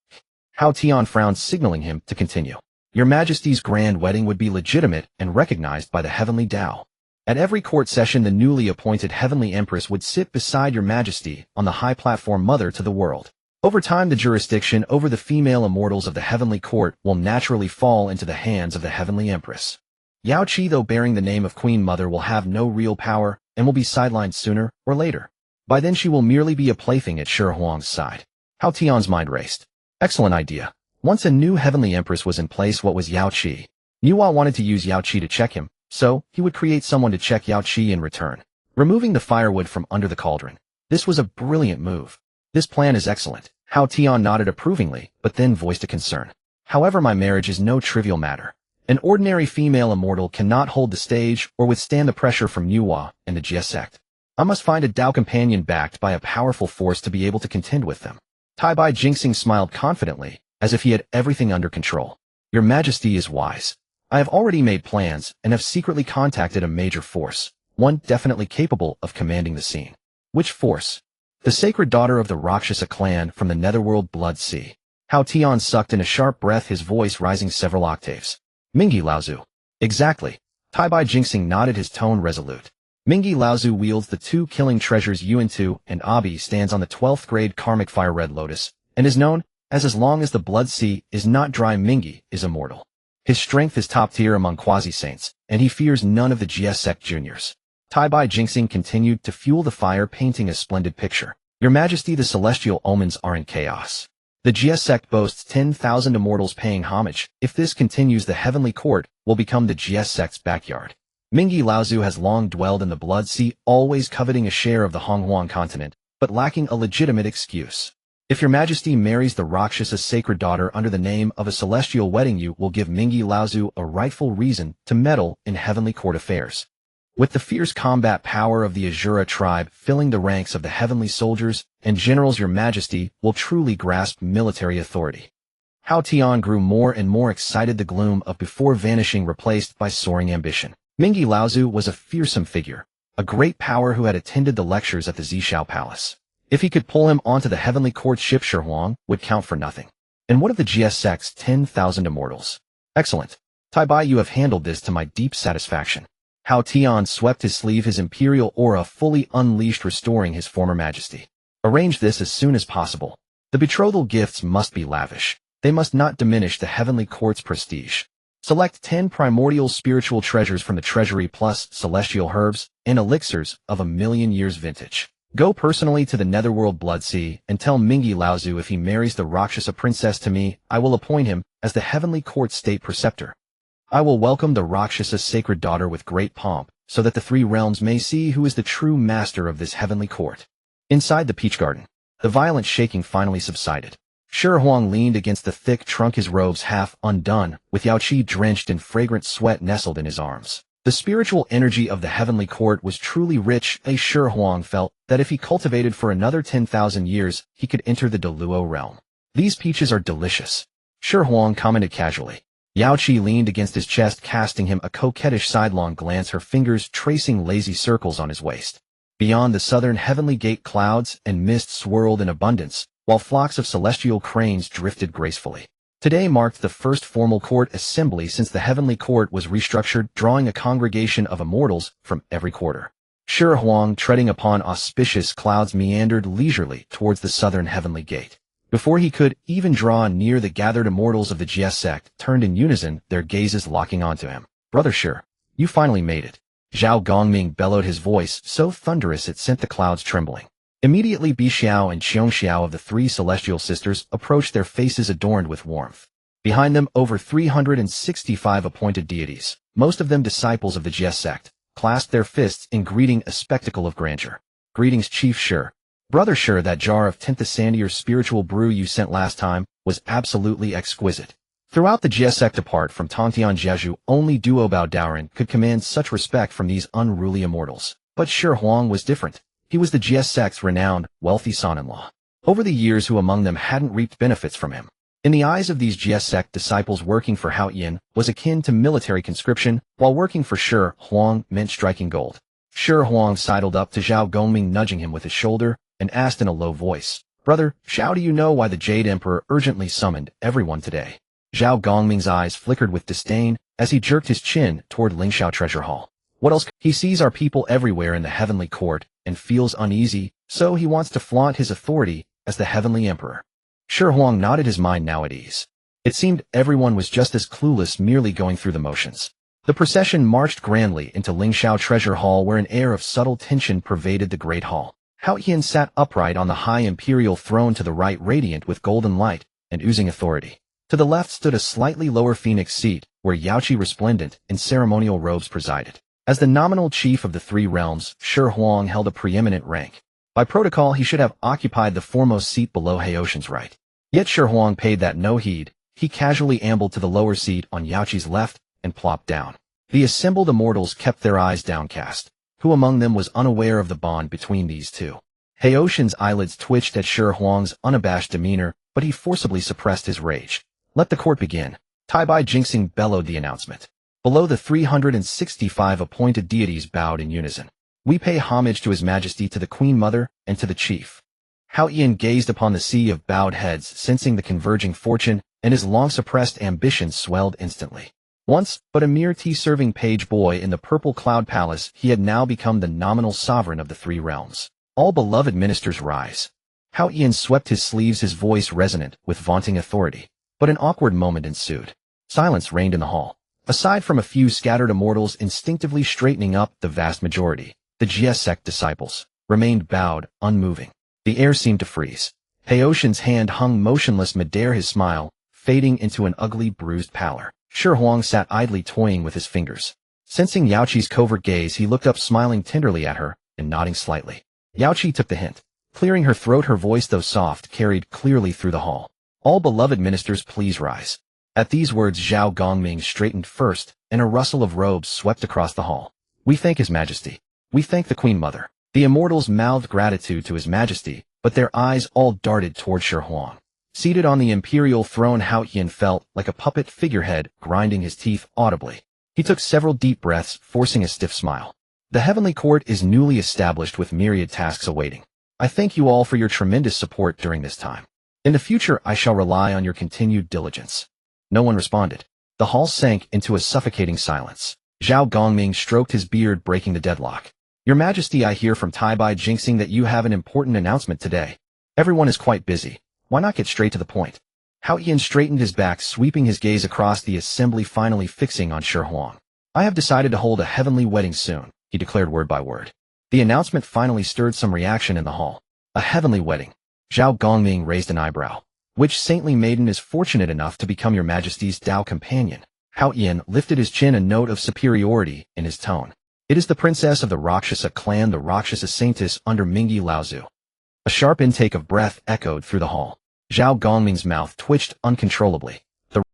Hao Tian frowned, signaling him to continue. Your majesty's grand wedding would be legitimate and recognized by the heavenly Tao. At every court session, the newly appointed heavenly empress would sit beside your majesty on the high platform, mother to the world. Over time, the jurisdiction over the female immortals of the heavenly court will naturally fall into the hands of the heavenly empress. Yao Qi, though bearing the name of Queen Mother, will have no real power and will be sidelined sooner or later. By then she will merely be a plaything at Shi Huang's side. Hao Tian's mind raced. Excellent idea. Once a new heavenly empress was in place, what was Yao Qi? Nuwa wanted to use Yao Qi to check him, so he would create someone to check Yao Qi in return, removing the firewood from under the cauldron. This was a brilliant move. This plan is excellent. Hao Tian nodded approvingly, but then voiced a concern. However, my marriage is no trivial matter. An ordinary female immortal cannot hold the stage or withstand the pressure from Nuwa and the Jie sect. I must find a Tao companion backed by a powerful force to be able to contend with them. Tai Bai Jinxing smiled confidently, as if he had everything under control. Your Majesty is wise. I have already made plans and have secretly contacted a major force, one definitely capable of commanding the scene. Which force? The sacred daughter of the Rakshasa clan from the netherworld Blood Sea. Hao Tian sucked in a sharp breath, his voice rising several octaves. Mingi Laozu. Exactly. Tai Bai Jinxing nodded, his tone resolute. Mingi Laozu wields the two killing treasures Yuan-Tu, and Abi stands on the 12th grade karmic fire Red Lotus, and is known as long as the Blood Sea is not dry, Mingi is immortal. His strength is top tier among quasi-saints, and he fears none of the Jie sect juniors. Tai Bai Jinxing continued to fuel the fire, painting a splendid picture. Your Majesty, the celestial omens are in chaos. The Jie sect boasts 10,000 immortals paying homage. If this continues, the heavenly court will become the Jie sect's backyard. Mingi Laozu has long dwelled in the Blood Sea, always coveting a share of the Honghuang continent, but lacking a legitimate excuse. If your Majesty marries the Rakshasa sacred daughter under the name of a celestial wedding, you will give Mingi Laozu a rightful reason to meddle in heavenly court affairs. With the fierce combat power of the Azura tribe filling the ranks of the heavenly soldiers and generals, your Majesty will truly grasp military authority. Hao Tian grew more and more excited, the gloom of before vanishing, replaced by soaring ambition. Mingi Laozu was a fearsome figure, a great power who had attended the lectures at the Zishao Palace. If he could pull him onto the heavenly court ship, Shi Huang would count for nothing. And what of the Jie sect's 10,000 immortals? Excellent. Tai Bai, you have handled this to my deep satisfaction. Hao Tian swept his sleeve, his imperial aura fully unleashed, restoring his former majesty. Arrange this as soon as possible. The betrothal gifts must be lavish. They must not diminish the heavenly court's prestige. Select 10 primordial spiritual treasures from the treasury plus celestial herbs and elixirs of 1,000,000 years vintage. Go personally to the netherworld Blood Sea and tell Mingi Laozu if he marries the Rakshasa princess to me, I will appoint him as the heavenly court state preceptor. I will welcome the Rakshasa sacred daughter with great pomp, so that the three realms may see who is the true master of this heavenly court. Inside the peach garden, the violent shaking finally subsided. Shi Huang leaned against the thick trunk, his robes half undone, with Yao Qi drenched in fragrant sweat nestled in his arms. The spiritual energy of the heavenly court was truly rich. Shi Huang felt that if he cultivated for another 10,000 years, he could enter the Deluo realm. These peaches are delicious, Shi Huang commented casually. Yao Qi leaned against his chest, casting him a coquettish sidelong glance, her fingers tracing lazy circles on his waist. Beyond the southern heavenly gate, clouds and mist swirled in abundance, while flocks of celestial cranes drifted gracefully. Today marked the first formal court assembly since the heavenly court was restructured, drawing a congregation of immortals from every quarter. Shi Huang, treading upon auspicious clouds, meandered leisurely towards the southern heavenly gate. Before he could even draw near, the gathered immortals of the Xihe sect turned in unison, their gazes locking onto him. Brother Xihe, you finally made it. Zhao Gongming bellowed, his voice so thunderous it sent the clouds trembling. Immediately Bi Xiao and Qiong Xiao of the three celestial sisters approached, their faces adorned with warmth. Behind them, over 365 appointed deities, most of them disciples of the Xihe sect, clasped their fists in greeting, a spectacle of grandeur. Greetings, Chief Xihe. Brother Xihe, that jar of 10th Sandier spiritual brew you sent last time was absolutely exquisite. Throughout the Xihe sect, apart from Tongtian Jiazhu, only Duo Bao Daoren could command such respect from these unruly immortals. But Xihe Huang was different. He was the Xihe sect's renowned, wealthy son-in-law. Over the years, who among them hadn't reaped benefits from him? In the eyes of these Xihe sect disciples, working for Hao Yin was akin to military conscription, while working for Xihe Huang meant striking gold. Xihe Huang sidled up to Zhao Gongming, nudging him with his shoulder, and asked in a low voice, "Brother, Xiao, do you know why the Jade Emperor urgently summoned everyone today?" Zhao Gongming's eyes flickered with disdain as he jerked his chin toward Lingxiao Treasure Hall. What else? He sees our people everywhere in the Heavenly Court and feels uneasy, so he wants to flaunt his authority as the Heavenly Emperor. Xihe Huang nodded, his mind now at ease. It seemed everyone was just as clueless, merely going through the motions. The procession marched grandly into Lingxiao Treasure Hall, where an air of subtle tension pervaded the great hall. Hao Yin sat upright on the high imperial throne, to the right radiant with golden light and oozing authority. To the left stood a slightly lower phoenix seat, where Yaoqi, resplendent in ceremonial robes, presided. As the nominal chief of the three realms, Xihe Huang held a preeminent rank. By protocol, he should have occupied the foremost seat below Heotian's right. Yet Xihe Huang paid that no heed. He casually ambled to the lower seat on Yaoqi's left and plopped down. The assembled immortals kept their eyes downcast. Who among them was unaware of the bond between these two? Heotian's eyelids twitched at Xihe Huang's unabashed demeanor, but he forcibly suppressed his rage. Let the court begin. Taibai Jinxing bellowed the announcement. Below, the 365 appointed deities bowed in unison. We pay homage to His Majesty, to the Queen Mother, and to the Chief. Hao Yin gazed upon the sea of bowed heads, sensing the converging fortune, and his long-suppressed ambition swelled instantly. Once but a mere tea-serving page boy in the Purple Cloud Palace, he had now become the nominal sovereign of the three realms. All beloved ministers, rise. Hao Yin swept his sleeves, his voice resonant with vaunting authority. But an awkward moment ensued. Silence reigned in the hall. Aside from a few scattered immortals instinctively straightening up, the vast majority, the Xihe sect disciples, remained bowed, unmoving. The air seemed to freeze. Heotian's hand hung motionless midair, his smile fading into an ugly, bruised pallor. Xihe Huang sat idly toying with his fingers. Sensing Yaoqi's covert gaze, he looked up, smiling tenderly at her and nodding slightly. Yaoqi took the hint. Clearing her throat, her voice, though soft, carried clearly through the hall. All beloved ministers, please rise. At these words, Zhao Gongming straightened first, and a rustle of robes swept across the hall. We thank His Majesty. We thank the Queen Mother. The immortals mouthed gratitude to His Majesty, but their eyes all darted toward Xihe Huang. Seated on the imperial throne, Hao Yin felt like a puppet figurehead, grinding his teeth audibly. He took several deep breaths, forcing a stiff smile. The Heavenly Court is newly established with myriad tasks awaiting. I thank you all for your tremendous support during this time. In the future, I shall rely on your continued diligence. No one responded. The hall sank into a suffocating silence. Zhao Gongming stroked his beard, breaking the deadlock. Your Majesty, I hear from Taibai Jinxing that you have an important announcement today. Everyone is quite busy. Why not get straight to the point? Hao Yin straightened his back, sweeping his gaze across the assembly, finally fixing on Xihe Huang. I have decided to hold a heavenly wedding soon, he declared word by word. The announcement finally stirred some reaction in the hall. A heavenly wedding. Zhao Gongming raised an eyebrow. Which saintly maiden is fortunate enough to become your Majesty's Dao companion? Hao Yin lifted his chin, a note of superiority in his tone. It is the princess of the Rakshasa clan, the Rakshasa saintess under Mingyi Laozu. A sharp intake of breath echoed through the hall. Zhao Gongming's mouth twitched uncontrollably.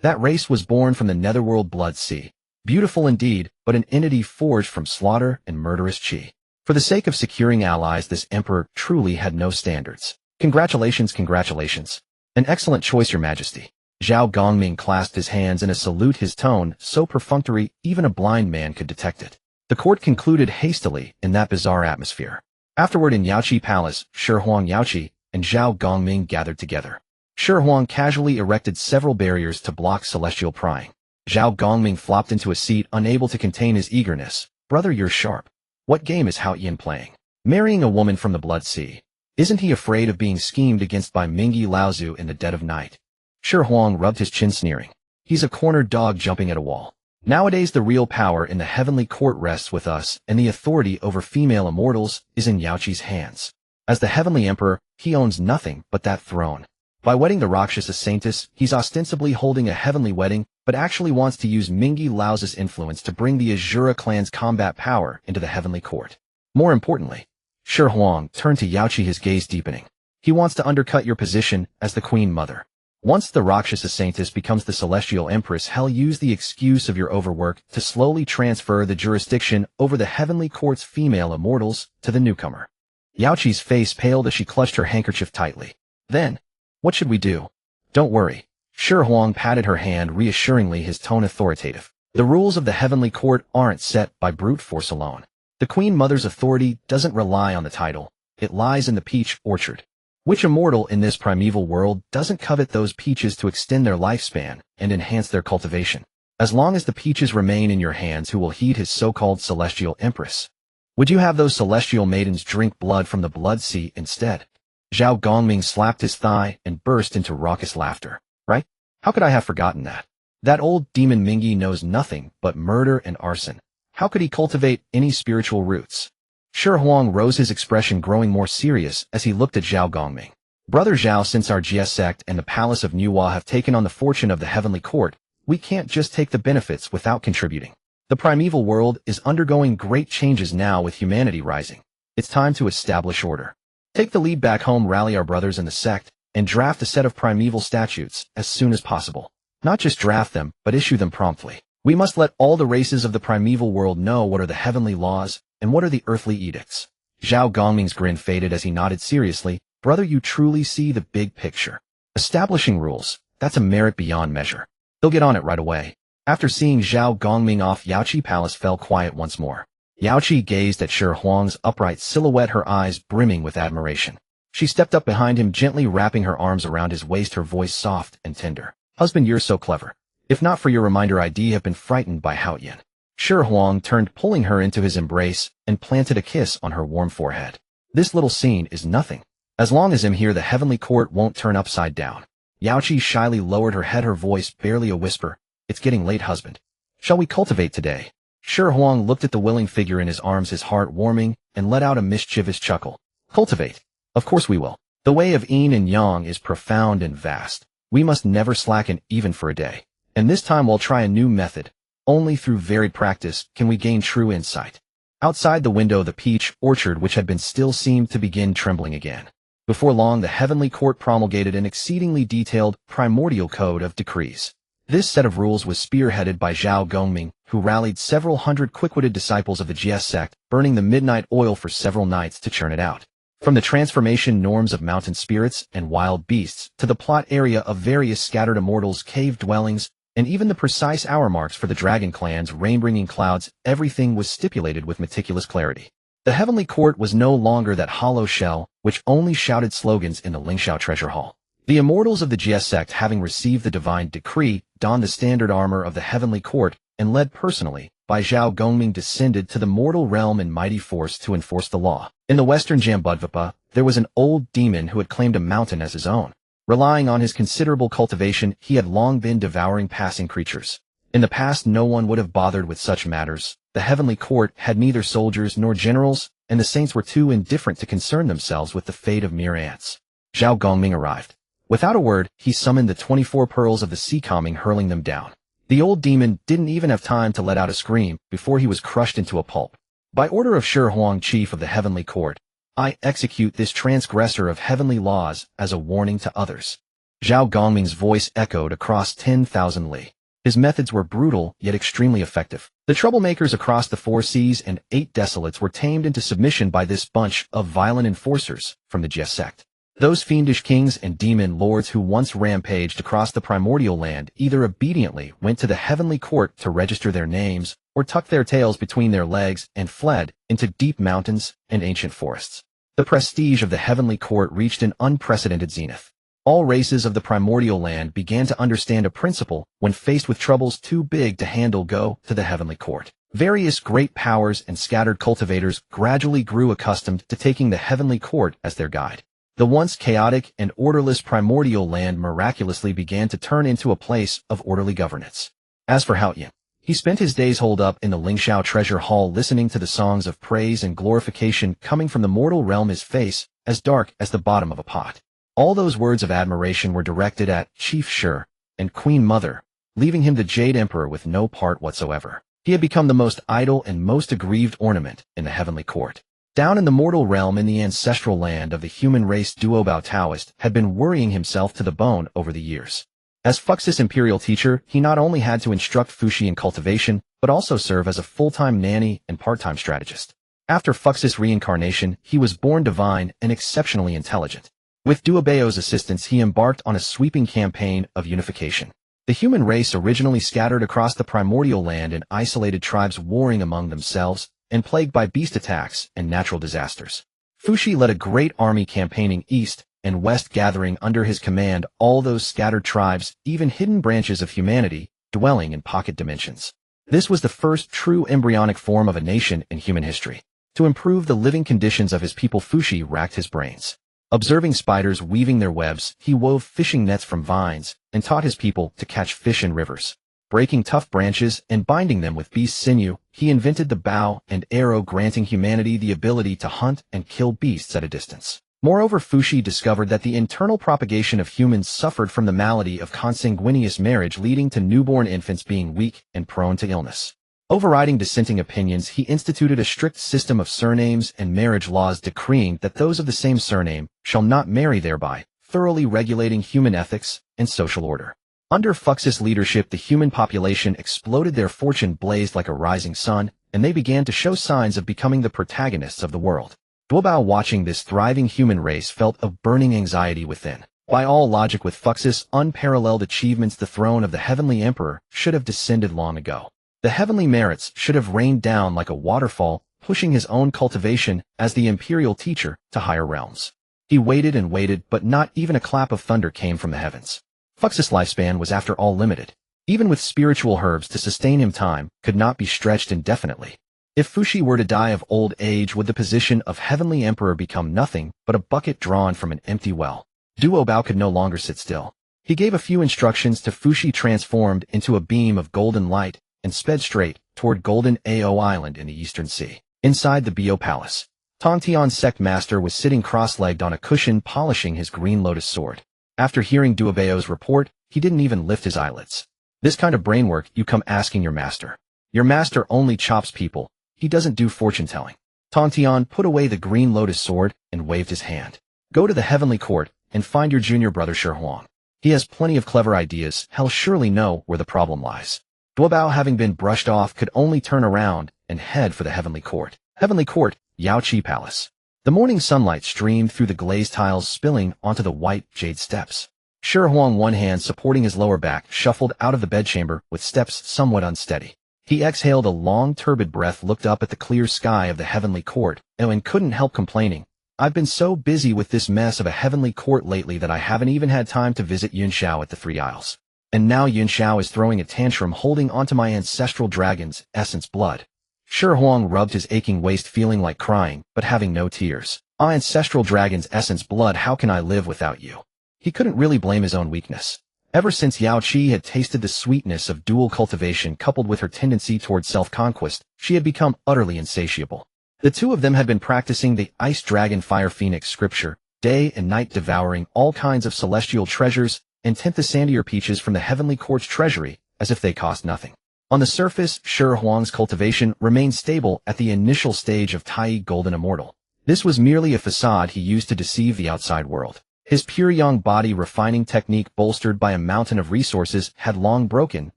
That race was born from the netherworld blood sea. Beautiful indeed, but an entity forged from slaughter and murderous qi. For the sake of securing allies, this emperor truly had no standards. Congratulations, congratulations. An excellent choice, Your Majesty. Zhao Gongming clasped his hands in a salute, his tone so perfunctory even a blind man could detect it. The court concluded hastily in that bizarre atmosphere. Afterward, in Yaoqi Palace, Xihe Huang, Yaoqi, and Zhao Gongming gathered together. Xihe Huang casually erected several barriers to block celestial prying. Zhao Gongming flopped into a seat, unable to contain his eagerness. Brother, you're sharp. What game is Hao Yin playing? Marrying a woman from the blood sea. Isn't he afraid of being schemed against by Mingyi Laozu in the dead of night? Shi Huang rubbed his chin, sneering. He's a cornered dog jumping at a wall. Nowadays the real power in the heavenly court rests with us, and the authority over female immortals is in Yaoqi's hands. As the heavenly emperor, he owns nothing but that throne. By wedding the Rakshasa saintess, he's ostensibly holding a heavenly wedding, but actually wants to use Mingyi Laozu's influence to bring the Azura clan's combat power into the heavenly court. More importantly, Shi Huang turned to Yaoqi, his gaze deepening. He wants to undercut your position as the Queen Mother. Once the Rakshasa saintess becomes the celestial empress, he'll use the excuse of your overwork to slowly transfer the jurisdiction over the heavenly court's female immortals to the newcomer. Yaoqi's face paled as she clutched her handkerchief tightly. Then, what should we do? Don't worry. Shi Huang patted her hand reassuringly, his tone authoritative. The rules of the heavenly court aren't set by brute force alone. The Queen Mother's authority doesn't rely on the title. It lies in the peach orchard. Which immortal in this primeval world doesn't covet those peaches to extend their lifespan and enhance their cultivation? As long as the peaches remain in your hands, who will heed his so-called celestial empress? Would you have those celestial maidens drink blood from the blood sea instead? Zhao Gongming slapped his thigh and burst into raucous laughter. Right? How could I have forgotten that? That old demon Mingyi knows nothing but murder and arson. How could he cultivate any spiritual roots? Shi Huang rose, his expression growing more serious as he looked at Zhao Gongming. Brother Zhao, since our Xihe sect and the palace of Nuwa have taken on the fortune of the heavenly court, we can't just take the benefits without contributing. The primeval world is undergoing great changes now, with humanity rising. It's time to establish order. Take the lead back home, rally our brothers in the sect, and draft a set of primeval statutes as soon as possible. Not just draft them, but issue them promptly. We must let all the races of the primeval world know what are the heavenly laws and what are the earthly edicts. Zhao Gongming's grin faded as he nodded seriously. Brother, you truly see the big picture. Establishing rules, that's a merit beyond measure. He'll get on it right away. After seeing Zhao Gongming off, Yaoqi Palace fell quiet once more. Yaoqi gazed at Shi Huang's upright silhouette, her eyes brimming with admiration. She stepped up behind him, gently wrapping her arms around his waist, her voice soft and tender. Husband, you're so clever. If not for your reminder, I'd have been frightened by Haoyan. Shi Huang turned, pulling her into his embrace, and planted a kiss on her warm forehead. This little scene is nothing. As long as I'm here, the heavenly court won't turn upside down. Yaoqi shyly lowered her head, her voice barely a whisper. It's getting late, husband. Shall we cultivate today? Shi Huang looked at the willing figure in his arms, his heart warming, and let out a mischievous chuckle. Cultivate? Of course we will. The way of yin and yang is profound and vast. We must never slacken even for a day. And this time we'll try a new method. Only through varied practice can we gain true insight. Outside the window, the peach orchard, which had been still, seemed to begin trembling again. Before long, the heavenly court promulgated an exceedingly detailed primordial code of decrees. This set of rules was spearheaded by Zhao Gongming, who rallied several hundred quick-witted disciples of the Xihe sect, burning the midnight oil for several nights to churn it out. From the transformation norms of mountain spirits and wild beasts to the plot area of various scattered immortals' cave dwellings, and even the precise hour marks for the dragon clan's rain-bringing clouds, everything was stipulated with meticulous clarity. The heavenly court was no longer that hollow shell which only shouted slogans in the Lingxiao treasure hall. The immortals of the Xihe sect, having received the divine decree, donned the standard armor of the heavenly court, and led personally by Zhao Gongming, descended to the mortal realm in mighty force to enforce the law. In the western Jambudvipa, there was an old demon who had claimed a mountain as his own. Relying on his considerable cultivation, he had long been devouring passing creatures. In the past, no one would have bothered with such matters. The heavenly court had neither soldiers nor generals, and the saints were too indifferent to concern themselves with the fate of mere ants. Zhao Gongming arrived. Without a word, he summoned the 24 pearls of the sea, calming, hurling them down. The old demon didn't even have time to let out a scream before he was crushed into a pulp. By order of Shi Huang, chief of the heavenly court, I execute this transgressor of heavenly laws as a warning to others. Zhao Gongming's voice echoed across 10,000 li. His methods were brutal, yet extremely effective. The troublemakers across the 4 seas and 8 desolates were tamed into submission by this bunch of violent enforcers from the Xihe sect. Those fiendish kings and demon lords who once rampaged across the primordial land either obediently went to the heavenly court to register their names, or tucked their tails between their legs and fled into deep mountains and ancient forests. The prestige of the heavenly court reached an unprecedented zenith. All races of the primordial land began to understand a principle: when faced with troubles too big to handle, go to the heavenly court. Various great powers and scattered cultivators gradually grew accustomed to taking the heavenly court as their guide. The once chaotic and orderless primordial land miraculously began to turn into a place of orderly governance. As for Xihe, he spent his days holed up in the Lingxiao treasure hall listening to the songs of praise and glorification coming from the mortal realm, his face as dark as the bottom of a pot. All those words of admiration were directed at Chief Xihe and Queen Mother, leaving him the Jade Emperor with no part whatsoever. He had become the most idle and most aggrieved ornament in the heavenly court. Down in the mortal realm, in the ancestral land of the human race, Duobao Taoist had been worrying himself to the bone over the years. As Fuxi's imperial teacher, he not only had to instruct Fuxi in cultivation, but also serve as a full-time nanny and part-time strategist. After Fuxi's reincarnation, he was born divine and exceptionally intelligent. With Duobao's assistance, he embarked on a sweeping campaign of unification. The human race originally scattered across the primordial land in isolated tribes warring among themselves and plagued by beast attacks and natural disasters. Fuxi led a great army campaigning east and west, gathering under his command all those scattered tribes, even hidden branches of humanity, dwelling in pocket dimensions. This was the first true embryonic form of a nation in human history. To improve the living conditions of his people, Fuxi racked his brains. Observing spiders weaving their webs, he wove fishing nets from vines and taught his people to catch fish in rivers. Breaking tough branches and binding them with beast sinew, he invented the bow and arrow, granting humanity the ability to hunt and kill beasts at a distance. Moreover, Fuxi discovered that the internal propagation of humans suffered from the malady of consanguineous marriage, leading to newborn infants being weak and prone to illness. Overriding dissenting opinions, he instituted a strict system of surnames and marriage laws, decreeing that those of the same surname shall not marry, thereby thoroughly regulating human ethics and social order. Under Fuxi's leadership, the human population exploded, their fortune blazed like a rising sun, and they began to show signs of becoming the protagonists of the world. Duobao, watching this thriving human race, felt a burning anxiety within. By all logic, with Fuxi's unparalleled achievements, the throne of the Heavenly Emperor should have descended long ago. The heavenly merits should have rained down like a waterfall, pushing his own cultivation as the imperial teacher to higher realms. He waited and waited, but not even a clap of thunder came from the heavens. Fuxi's lifespan was after all limited. Even with spiritual herbs to sustain him, time could not be stretched indefinitely. If Fuxi were to die of old age, would the position of Heavenly Emperor become nothing but a bucket drawn from an empty well? Duobao could no longer sit still. He gave a few instructions to Fuxi, transformed into a beam of golden light, and sped straight toward Golden Ao Island in the Eastern Sea. Inside the Bio Palace, Tongtian's sect master was sitting cross-legged on a cushion, polishing his green lotus sword. After hearing Duobao's report, he didn't even lift his eyelids. This kind of brainwork you come asking your master. Your master only chops people. He doesn't do fortune-telling. Tongtian put away the green lotus sword and waved his hand. Go to the heavenly court and find your junior brother Xihe. He has plenty of clever ideas. He'll surely know where the problem lies. Duobao, having been brushed off, could only turn around and head for the heavenly court. Heavenly court, Yaoqi Palace. The morning sunlight streamed through the glazed tiles, spilling onto the white jade steps. Xihe, one hand supporting his lower back, shuffled out of the bedchamber with steps somewhat unsteady. He exhaled a long, turbid breath, looked up at the clear sky of the heavenly court, and couldn't help complaining. I've been so busy with this mess of a heavenly court lately that I haven't even had time to visit Yunxiao at the Three Isles. And now Yunxiao is throwing a tantrum, holding onto my ancestral dragon's essence blood. Xihe rubbed his aching waist, feeling like crying, but having no tears. Ah, ancestral dragon's essence blood, how can I live without you? He couldn't really blame his own weakness. Ever since Yaoqi had tasted the sweetness of dual cultivation coupled with her tendency towards self-conquest, she had become utterly insatiable. The two of them had been practicing the Ice Dragon Fire Phoenix scripture, day and night, devouring all kinds of celestial treasures and 10th sandier peaches from the heavenly court's treasury as if they cost nothing. On the surface, Xihe's cultivation remained stable at the initial stage of Tai Golden Immortal. This was merely a facade he used to deceive the outside world. His pure young body refining technique, bolstered by a mountain of resources, had long broken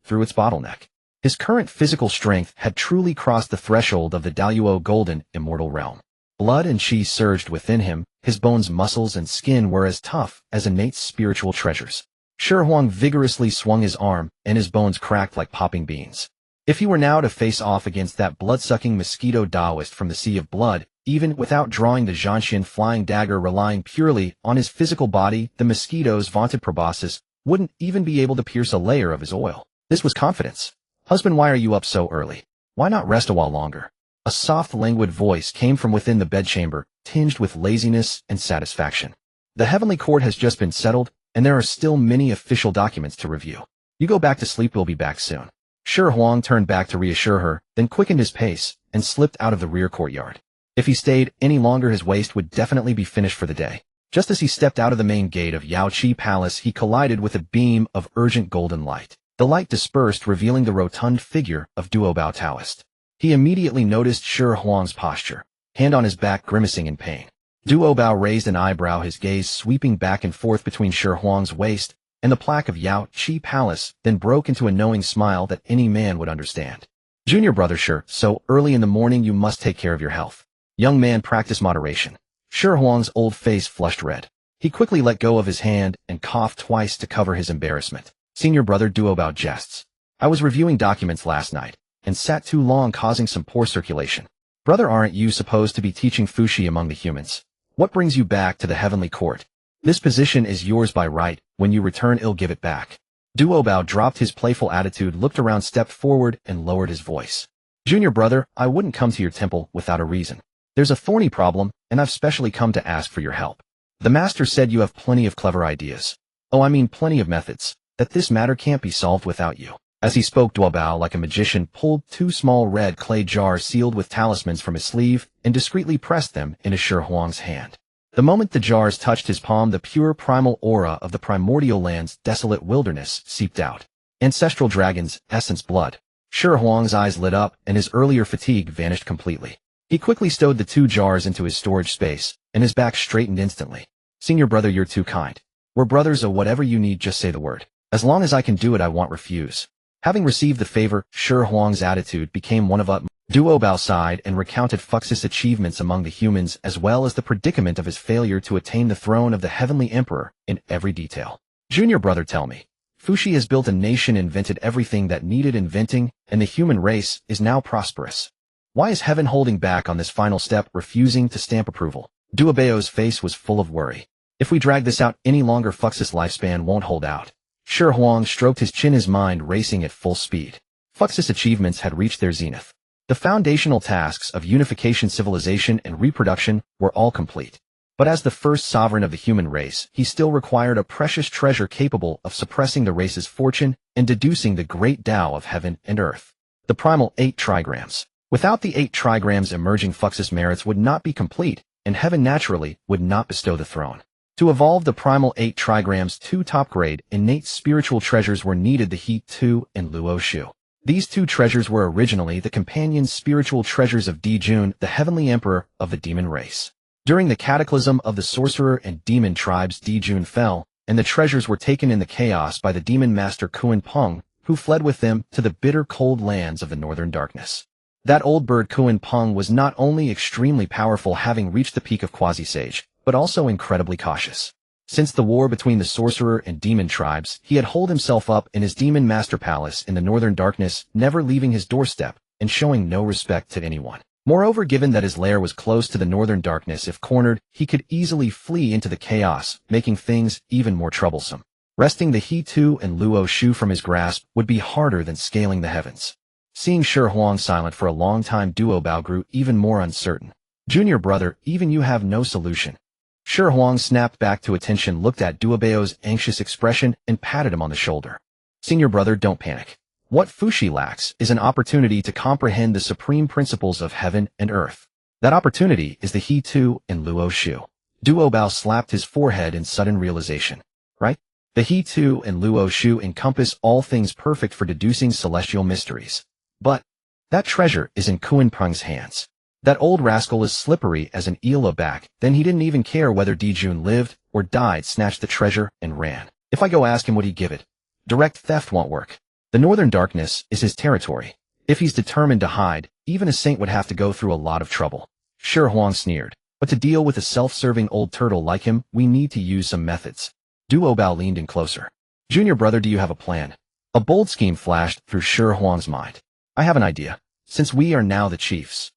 through its bottleneck. His current physical strength had truly crossed the threshold of the Daluo Golden Immortal realm. Blood and chi surged within him, his bones, muscles, and skin were as tough as innate spiritual treasures. Xihe vigorously swung his arm, and his bones cracked like popping beans. If he were now to face off against that blood-sucking mosquito Taoist from the Sea of Blood, even without drawing the Zhanxian flying dagger, relying purely on his physical body, the mosquito's vaunted proboscis wouldn't even be able to pierce a layer of his oil. This was confidence. Husband, why are you up so early? Why not rest a while longer? A soft, languid voice came from within the bedchamber, tinged with laziness and satisfaction. The heavenly court has just been settled, and there are still many official documents to review. You go back to sleep, we'll be back soon. Shi Huang turned back to reassure her, then quickened his pace and slipped out of the rear courtyard. If he stayed any longer, his waist would definitely be finished for the day. Just as he stepped out of the main gate of Yaoqi Palace, he collided with a beam of urgent golden light. The light dispersed, revealing the rotund figure of Duobao Taoist. He immediately noticed Shi Huang's posture, hand on his back, grimacing in pain. Duobao raised an eyebrow, his gaze sweeping back and forth between Shi Huang's waist and the plaque of Yaoqi Palace, then broke into a knowing smile that any man would understand. Junior brother Shi, so early in the morning you must take care of your health. Young man, practice moderation. Shi Huang's old face flushed red. He quickly let go of his hand and coughed twice to cover his embarrassment. Senior brother Duobao jests. I was reviewing documents last night and sat too long, causing some poor circulation. Brother, aren't you supposed to be teaching Fuxi among the humans? What brings you back to the heavenly court? This position is yours by right. When you return, I'll give it back. Duobao dropped his playful attitude, looked around, stepped forward, and lowered his voice. Junior brother, I wouldn't come to your temple without a reason. There's a thorny problem, and I've specially come to ask for your help. The master said you have plenty of clever ideas. Oh, I mean plenty of methods, that this matter can't be solved without you. As he spoke, Duobao, like a magician, pulled two small red clay jars sealed with talismans from his sleeve and discreetly pressed them into Shi Huang's hand. The moment the jars touched his palm, the pure primal aura of the primordial land's desolate wilderness seeped out. Ancestral dragon's essence blood. Shi Huang's eyes lit up, and his earlier fatigue vanished completely. He quickly stowed the two jars into his storage space, and his back straightened instantly. Senior brother, you're too kind. We're brothers, or whatever you need, just say the word. As long as I can do it, I won't refuse. Having received the favor, Shi Huang's attitude became one of utmost. Duobao sighed and recounted Fuxi's achievements among the humans, as well as the predicament of his failure to attain the throne of the heavenly emperor in every detail. Junior brother, tell me. Fuxi has built a nation, invented everything that needed inventing, and the human race is now prosperous. Why is heaven holding back on this final step, refusing to stamp approval? Duobao's face was full of worry. If we drag this out any longer, Fuxi's lifespan won't hold out. Shi Huang stroked his chin, his mind racing at full speed. Fuxi's achievements had reached their zenith. The foundational tasks of unification, civilization, and reproduction were all complete. But as the first sovereign of the human race, he still required a precious treasure capable of suppressing the race's fortune and deducing the great Tao of heaven and earth. The primal 8 trigrams. Without the 8 trigrams emerging, Fuxi's merits would not be complete, and heaven naturally would not bestow the throne. To evolve the primal 8 trigrams, 2 top-grade innate spiritual treasures were needed: the He 2 and Luo Shu. These 2 treasures were originally the companion spiritual treasures of Dijun, the heavenly emperor of the demon race. During the cataclysm of the sorcerer and demon tribes, Dijun fell, and the treasures were taken in the chaos by the demon master Kuan Peng, who fled with them to the bitter cold lands of the northern darkness. That old bird Kuan Peng was not only extremely powerful, having reached the peak of quasi-sage, but also incredibly cautious. Since the war between the sorcerer and demon tribes, he had holed himself up in his demon master palace in the northern darkness, never leaving his doorstep and showing no respect to anyone. Moreover, given that his lair was close to the northern darkness, if cornered, he could easily flee into the chaos, making things even more troublesome. Wresting the He 2 and Luo Shu from his grasp would be harder than scaling the heavens. Seeing Shi Huang silent for a long time, Duobao grew even more uncertain. Junior brother, even you have no solution. Shi Huang snapped back to attention, looked at Duobao's anxious expression, and patted him on the shoulder. Senior brother, don't panic. What Fuxi lacks is an opportunity to comprehend the supreme principles of heaven and earth. That opportunity is the He 2 and Luo Shu. Duobao slapped his forehead in sudden realization. Right? The He 2 and Luo Shu encompass all things perfect for deducing celestial mysteries. But that treasure is in Kuan Peng's hands. That old rascal is slippery as an eel back. Then he didn't even care whether Dijun lived or died, snatched the treasure and ran. If I go ask him, would he give it? Direct theft won't work. The northern darkness is his territory. If he's determined to hide, even a saint would have to go through a lot of trouble. Shi Huang sneered. But to deal with a self-serving old turtle like him, we need to use some methods. Duobao leaned in closer. Junior brother, do you have a plan? A bold scheme flashed through Shi Huang's mind. I have an idea. Since we are now the chiefs,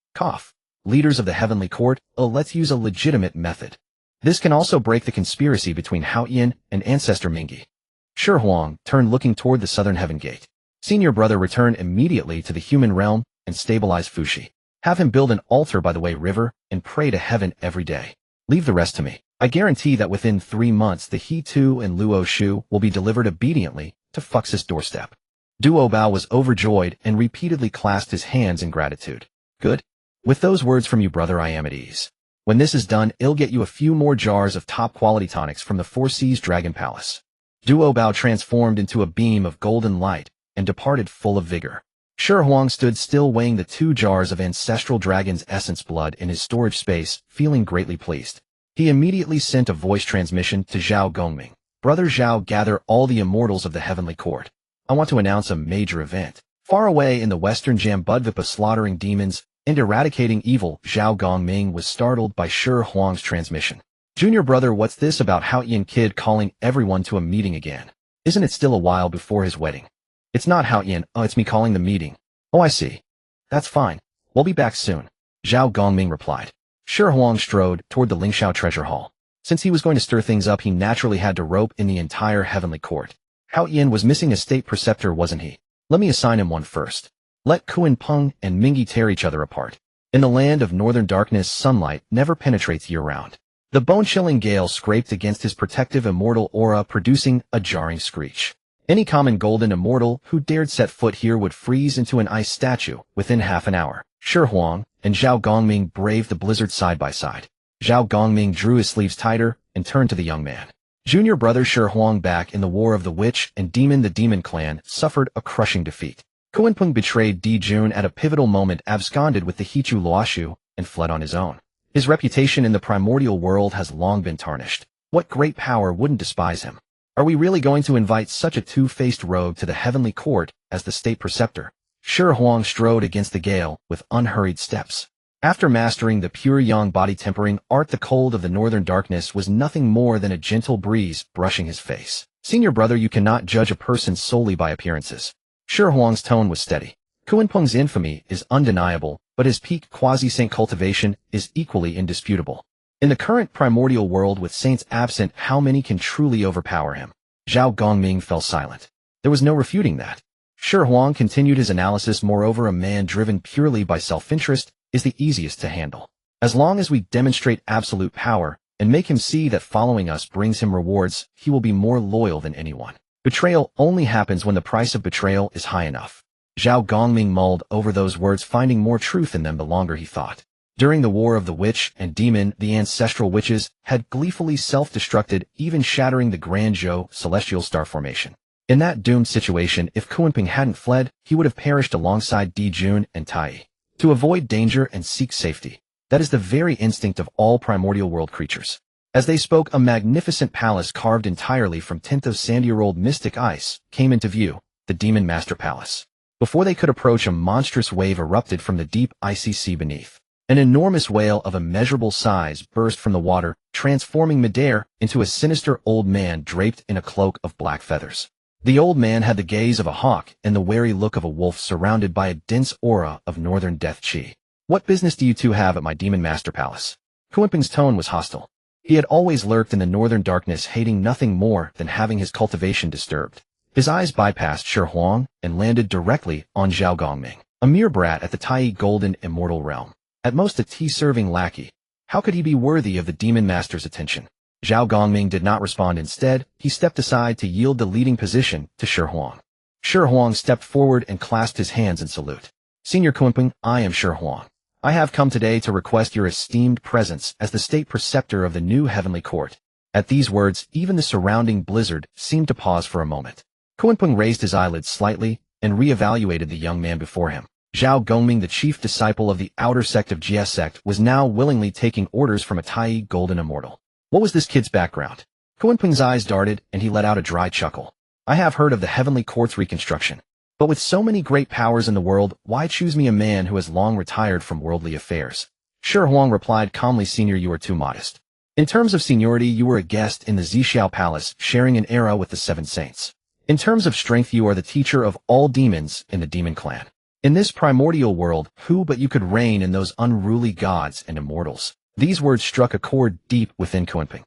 leaders of the heavenly court, let's use a legitimate method. This can also break the conspiracy between Hao Yin and ancestor Mingi. Shi Huang turned, looking toward the southern heaven gate. Senior brother, return immediately to the human realm and stabilize Fuxi. Have him build an altar by the Wei River and pray to heaven every day. Leave the rest to me. I guarantee that within 3 months the He Tu and Luo Shu will be delivered obediently to Fuxi's doorstep. Duo Bao was overjoyed and repeatedly clasped his hands in gratitude. Good. With those words from you, brother, I am at ease. When this is done, I'll get you a few more jars of top-quality tonics from the Four Seas Dragon Palace. Duo Bao transformed into a beam of golden light and departed full of vigor. Shi Huang stood still weighing the 2 jars of ancestral dragon's essence blood in his storage space, feeling greatly pleased. He immediately sent a voice transmission to Zhao Gongming. Brother Zhao, gather all the immortals of the heavenly court. I want to announce a major event. Far away in the western Jambudvipa, slaughtering demons and eradicating evil, Zhao Gongming was startled by Shi Huang's transmission. Junior brother, what's this about Hao Yan kid calling everyone to a meeting again? Isn't it still a while before his wedding? It's not Hao Yan, it's me calling the meeting. Oh, I see. That's fine. We'll be back soon. Zhao Gongming replied. Shi Huang strode toward the Lingxiao treasure hall. Since he was going to stir things up, he naturally had to rope in the entire heavenly court. Hao Yan was missing a state preceptor, wasn't he? Let me assign him one first. Let Kuan Peng and Mingi tear each other apart. In the land of northern darkness, sunlight never penetrates year-round. The bone-chilling gale scraped against his protective immortal aura, producing a jarring screech. Any common golden immortal who dared set foot here would freeze into an ice statue within half an hour. Shi Huang and Zhao Gongming braved the blizzard side by side. Zhao Gongming drew his sleeves tighter and turned to the young man. Junior brother Shi Huang, back in the War of the Witch and Demon, the Demon Clan suffered a crushing defeat. Kuanpeng betrayed Dijun at a pivotal moment, absconded with the Hichu Luoshu, and fled on his own. His reputation in the primordial world has long been tarnished. What great power wouldn't despise him? Are we really going to invite such a two-faced rogue to the heavenly court as the state preceptor? Shi Huang strode against the gale with unhurried steps. After mastering the pure yang body tempering art, the cold of the northern darkness was nothing more than a gentle breeze brushing his face. Senior brother, you cannot judge a person solely by appearances. Shi Huang's tone was steady. Kuanpeng's infamy is undeniable, but his peak quasi-saint cultivation is equally indisputable. In the current primordial world with saints absent, how many can truly overpower him? Zhao Gongming fell silent. There was no refuting that. Shi Huang continued his analysis. Moreover, a man driven purely by self-interest is the easiest to handle. As long as we demonstrate absolute power and make him see that following us brings him rewards, he will be more loyal than anyone. Betrayal only happens when the price of betrayal is high enough. Zhao Gongming mulled over those words, finding more truth in them the longer he thought. During the War of the Witch and Demon, the ancestral witches had gleefully self-destructed, even shattering the Grand Zhou celestial star formation. In that doomed situation, if Kuanpeng hadn't fled, he would have perished alongside Dijun and Tai. To avoid danger and seek safety. That is the very instinct of all primordial world creatures. As they spoke, a magnificent palace carved entirely from tint of sandy-rolled mystic ice came into view, the Demon Master Palace. Before they could approach, a monstrous wave erupted from the deep, icy sea beneath. An enormous whale of immeasurable size burst from the water, transforming midair into a sinister old man draped in a cloak of black feathers. The old man had the gaze of a hawk and the wary look of a wolf, surrounded by a dense aura of northern death chi. What business do you two have at my Demon Master Palace? Kuanpeng's tone was hostile. He had always lurked in the northern darkness, hating nothing more than having his cultivation disturbed. His eyes bypassed Shi Huang and landed directly on Zhao Gongming, a mere brat at the Tai Golden Immortal Realm. At most a tea-serving lackey. How could he be worthy of the Demon Master's attention? Zhao Gongming did not respond. Instead, he stepped aside to yield the leading position to Shi Huang. Shi Huang stepped forward and clasped his hands in salute. Senior Kuanpeng, I am Shi Huang. I have come today to request your esteemed presence as the state preceptor of the new heavenly court. At these words, even the surrounding blizzard seemed to pause for a moment. Kuanpeng raised his eyelids slightly and re-evaluated the young man before him. Zhao Gongming, the chief disciple of the outer sect of Jie sect, was now willingly taking orders from a Tai Golden Immortal. What was this kid's background? Kuanpeng's eyes darted, and he let out a dry chuckle. I have heard of the heavenly court's reconstruction. But with so many great powers in the world, why choose me, a man who has long retired from worldly affairs? Shi Huang replied calmly, Senior, you are too modest. In terms of seniority, you were a guest in the Xihe Palace, sharing an era with the Seven Saints. In terms of strength, you are the teacher of all demons in the Demon Clan. In this primordial world, who but you could reign in those unruly gods and immortals? These words struck a chord deep within Kuanpeng.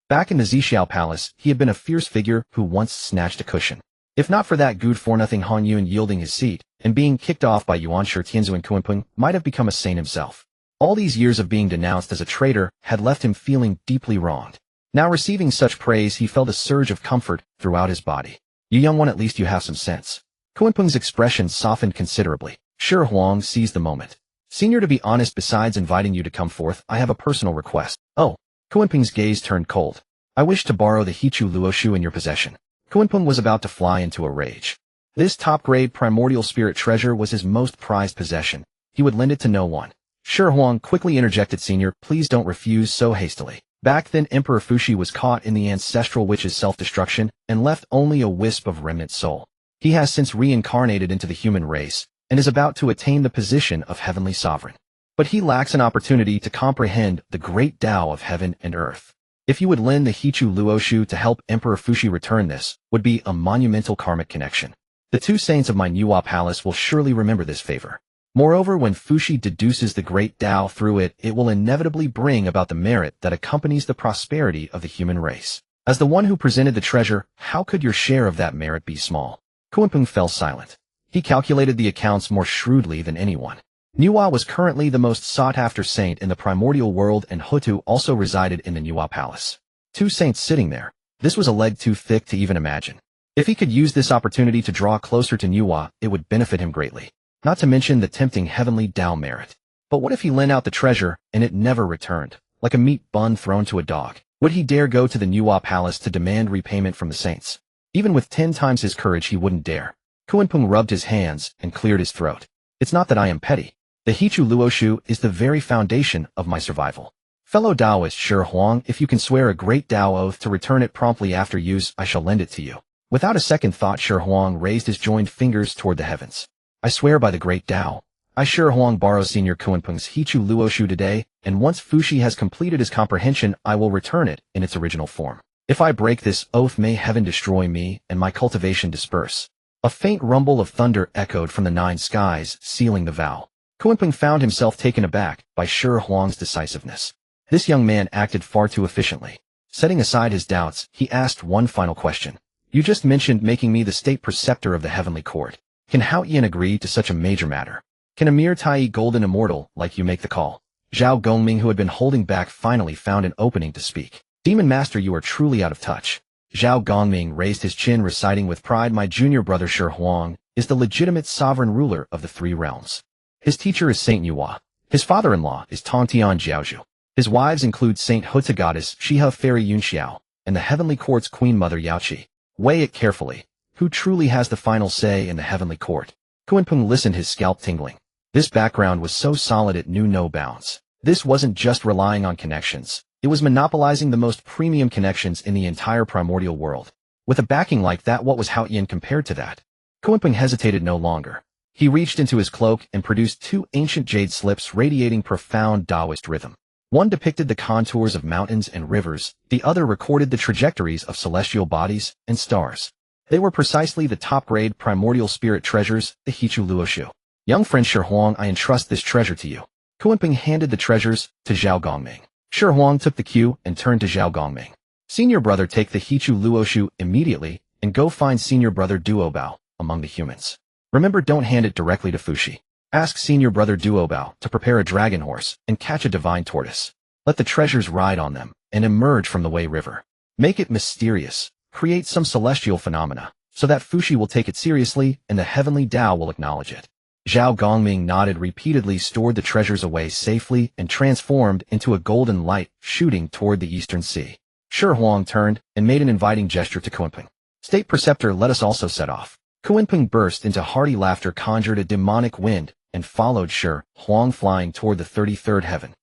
Back in the Xihe Palace, he had been a fierce figure who once snatched a cushion. If not for that good-for-nothing Han Yuan yielding his seat and being kicked off by Yuan Shi Tianzu and Kunpeng might have become a saint himself. All these years of being denounced as a traitor had left him feeling deeply wronged. Now receiving such praise, he felt a surge of comfort throughout his body. You young one, at least you have some sense. Kunpeng's expression softened considerably. Shi Huang seized the moment. Senior, to be honest, besides inviting you to come forth, I have a personal request. Oh. Kunpeng's gaze turned cold. I wish to borrow the Hichu Luoshu in your possession. Kunpeng was about to fly into a rage. This top-grade primordial spirit treasure was his most prized possession. He would lend it to no one. Shi Huang quickly interjected, Senior, please don't refuse so hastily. Back then Emperor Fuxi was caught in the ancestral witch's self-destruction and left only a wisp of remnant soul. He has since reincarnated into the human race and is about to attain the position of heavenly sovereign. But he lacks an opportunity to comprehend the great Tao of heaven and earth. If you would lend the Hichu Luoshu to help Emperor Fuxi return, this would be a monumental karmic connection. The two saints of my Nuwa palace will surely remember this favor. Moreover, when Fuxi deduces the great Tao through it, it will inevitably bring about the merit that accompanies the prosperity of the human race. As the one who presented the treasure, how could your share of that merit be small? Kunpeng fell silent. He calculated the accounts more shrewdly than anyone. Nuwa was currently the most sought-after saint in the Primordial World, and Hutu also resided in the Nuwa Palace. Two saints sitting there. This was a leg too thick to even imagine. If he could use this opportunity to draw closer to Nuwa, it would benefit him greatly. Not to mention the tempting heavenly Tao merit. But what if he lent out the treasure and it never returned, like a meat bun thrown to a dog? Would he dare go to the Nuwa Palace to demand repayment from the saints? Even with 10 times his courage, he wouldn't dare. Kunpeng rubbed his hands and cleared his throat. It's not that I am petty. The Hichu Luoshu is the very foundation of my survival. Fellow Taoist Shi Huang, if you can swear a great Tao oath to return it promptly after use, I shall lend it to you. Without a second thought, Shi Huang raised his joined fingers toward the heavens. I swear by the great Tao. I Shi Huang borrow Senior Kunpeng's Hichu Luoshu today, and once Fuxi has completed his comprehension, I will return it in its original form. If I break this oath, may heaven destroy me and my cultivation disperse. A faint rumble of thunder echoed from the 9 skies, sealing the vow. Kunpeng found himself taken aback by Shi Huang's decisiveness. This young man acted far too efficiently. Setting aside his doubts, he asked one final question. You just mentioned making me the state preceptor of the heavenly court. Can Hao Yan agree to such a major matter? Can a mere Tai golden immortal like you make the call? Zhao Gongming, who had been holding back, finally found an opening to speak. Demon Master, you are truly out of touch. Zhao Gongming raised his chin, reciting with pride, my junior brother Shi Huang is the legitimate sovereign ruler of the 3 realms. His teacher is Saint Nuwa. His father-in-law is Tongtian Jiaozhu. His wives include Saint Huta Goddess Xihe Fairy Yunxiao and the Heavenly Court's Queen Mother Yaoqi. Weigh it carefully. Who truly has the final say in the Heavenly Court? Kunpeng listened, his scalp tingling. This background was so solid it knew no bounds. This wasn't just relying on connections. It was monopolizing the most premium connections in the entire primordial world. With a backing like that, what was Hao Yan compared to that? Kunpeng hesitated no longer. He reached into his cloak and produced 2 ancient jade slips radiating profound Taoist rhythm. One depicted the contours of mountains and rivers, the other recorded the trajectories of celestial bodies and stars. They were precisely the top-grade primordial spirit treasures, the Hichu Luoshu. Young friend Shi Huang, I entrust this treasure to you. Kunpeng handed the treasures to Zhao Gongming. Shi Huang took the cue and turned to Zhao Gongming. Senior brother, take the Hichu Luoshu immediately and go find senior brother Duobao among the humans. Remember, don't hand it directly to Fuxi. Ask senior brother Duobao to prepare a dragon horse and catch a divine tortoise. Let the treasures ride on them and emerge from the Wei River. Make it mysterious. Create some celestial phenomena so that Fuxi will take it seriously and the heavenly Tao will acknowledge it. Zhao Gongming nodded repeatedly, stored the treasures away safely, and transformed into a golden light shooting toward the eastern sea. Shi Huang turned and made an inviting gesture to Kunpeng. State preceptor, let us also set off. Kunpeng burst into hearty laughter, conjured a demonic wind, and followed Shi Huang flying toward the 33rd heaven.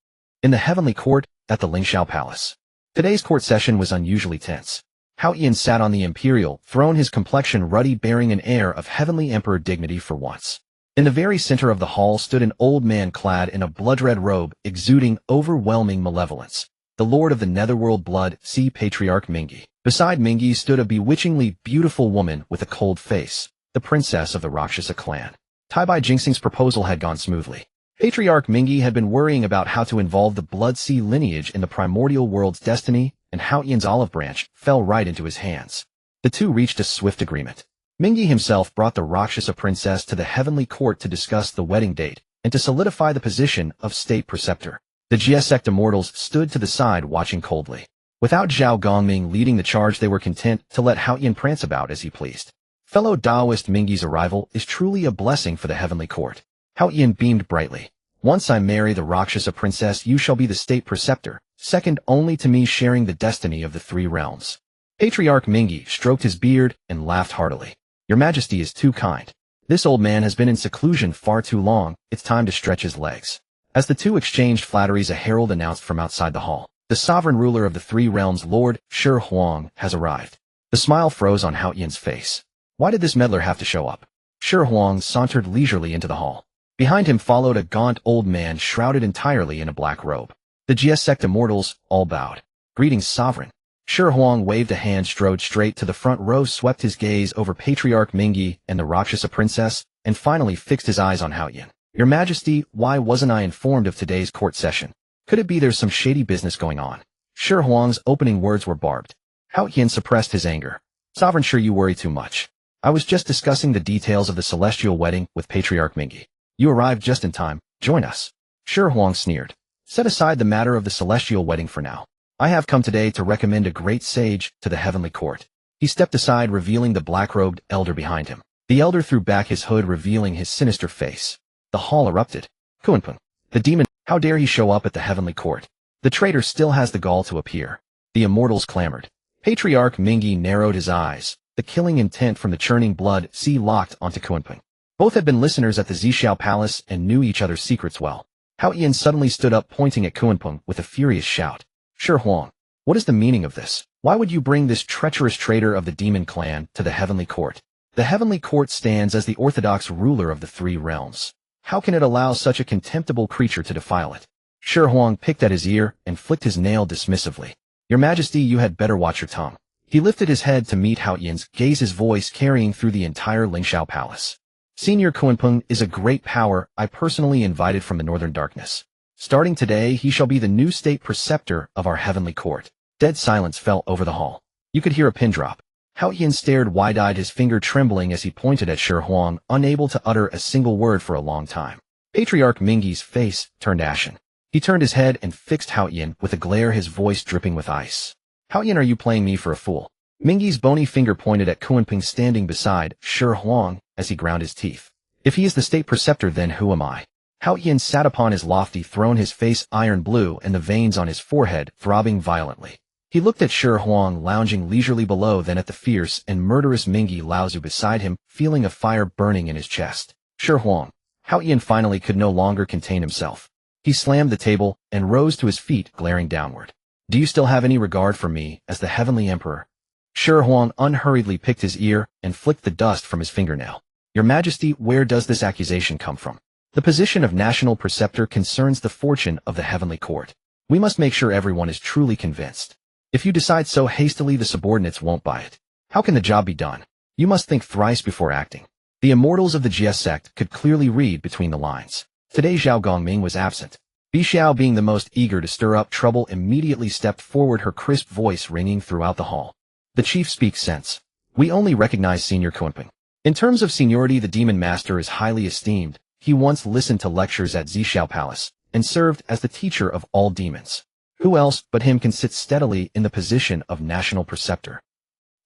In the heavenly court, at the Lingxiao Palace. Today's court session was unusually tense. Hao Yan sat on the imperial throne, his complexion ruddy, bearing an air of heavenly emperor dignity for once. In the very center of the hall stood an old man clad in a blood-red robe, exuding overwhelming malevolence. The lord of the netherworld blood, see Patriarch Mingi. Beside Mingi stood a bewitchingly beautiful woman with a cold face, the princess of the Rakshasa clan. Taibai Jingxing's proposal had gone smoothly. Patriarch Mingi had been worrying about how to involve the Blood Sea lineage in the primordial world's destiny, and Hao Yan's olive branch fell right into his hands. The two reached a swift agreement. Mingyi himself brought the Rakshasa princess to the heavenly court to discuss the wedding date and to solidify the position of state preceptor. The Jie sect immortals stood to the side watching coldly. Without Zhao Gongming leading the charge, they were content to let Hao Yin prance about as he pleased. Fellow Taoist Mingyi's arrival is truly a blessing for the heavenly court. Hao Yin beamed brightly. Once I marry the Rakshasa princess, you shall be the state preceptor, second only to me, sharing the destiny of the three realms. Patriarch Mingyi stroked his beard and laughed heartily. Your Majesty is too kind. This old man has been in seclusion far too long. It's time to stretch his legs. As the two exchanged flatteries, a herald announced from outside the hall. The sovereign ruler of the three realms, Lord Shi Huang, has arrived. The smile froze on Hao Yin's face. Why did this meddler have to show up? Shi Huang sauntered leisurely into the hall. Behind him followed a gaunt old man shrouded entirely in a black robe. The Jie sect immortals all bowed. Greetings, sovereign. Shi Huang waved a hand, strode straight to the front row, swept his gaze over Patriarch Mingyi and the Rakshasa princess, and finally fixed his eyes on Hao Yin. Your Majesty, why wasn't I informed of today's court session? Could it be there's some shady business going on? Shi Huang's opening words were barbed. Hao Yin suppressed his anger. Sovereign, sure you worry too much. I was just discussing the details of the celestial wedding with Patriarch Mingyi. You arrived just in time. Join us. Shi Huang sneered. Set aside the matter of the celestial wedding for now. I have come today to recommend a great sage to the heavenly court. He stepped aside, revealing the black-robed elder behind him. The elder threw back his hood, revealing his sinister face. The hall erupted. Kunpeng, the demon, how dare he show up at the heavenly court? The traitor still has the gall to appear. The immortals clamored. Patriarch Mingyi narrowed his eyes. The killing intent from the churning blood sea locked onto Kunpeng. Both had been listeners at the Zhixiao Palace and knew each other's secrets well. Hao Yin suddenly stood up, pointing at Kunpeng with a furious shout. Shi Huang, what is the meaning of this? Why would you bring this treacherous traitor of the demon clan to the heavenly court? The heavenly court stands as the orthodox ruler of the three realms. How can it allow such a contemptible creature to defile it? Shi Huang picked at his ear and flicked his nail dismissively. Your Majesty, you had better watch your tongue. He lifted his head to meet Hao Yin's gaze, his voice carrying through the entire Lingxiao Palace. Senior Kunpeng is a great power I personally invited from the northern darkness. Starting today, he shall be the new state preceptor of our heavenly court. Dead silence fell over the hall. You could hear a pin drop. Hao Yin stared wide-eyed, his finger trembling as he pointed at Shi Huang, unable to utter a single word for a long time. Patriarch Mingyi's face turned ashen. He turned his head and fixed Hao Yin with a glare, his voice dripping with ice. Hao Yin, are you playing me for a fool? Mingyi's bony finger pointed at Kunpeng standing beside Shi Huang as he ground his teeth. If he is the state preceptor, then who am I? Hao Yin sat upon his lofty throne, his face iron blue and the veins on his forehead throbbing violently. He looked at Shi Huang lounging leisurely below, then at the fierce and murderous Mingyi Laozu beside him, feeling a fire burning in his chest. Shi Huang. Hao Yin finally could no longer contain himself. He slammed the table and rose to his feet, glaring downward. Do you still have any regard for me as the heavenly emperor? Shi Huang unhurriedly picked his ear and flicked the dust from his fingernail. Your Majesty, where does this accusation come from? The position of national preceptor concerns the fortune of the heavenly court. We must make sure everyone is truly convinced. If you decide so hastily, the subordinates won't buy it. How can the job be done? You must think thrice before acting. The immortals of the Jie sect could clearly read between the lines. Today Zhao Gongming was absent. Bixiao, being the most eager to stir up trouble, immediately stepped forward, her crisp voice ringing throughout the hall. The chief speaks sense. We only recognize Senior Kunpeng. In terms of seniority, the demon master is highly esteemed. He once listened to lectures at Zhixiao Palace and served as the teacher of all demons. Who else but him can sit steadily in the position of national preceptor?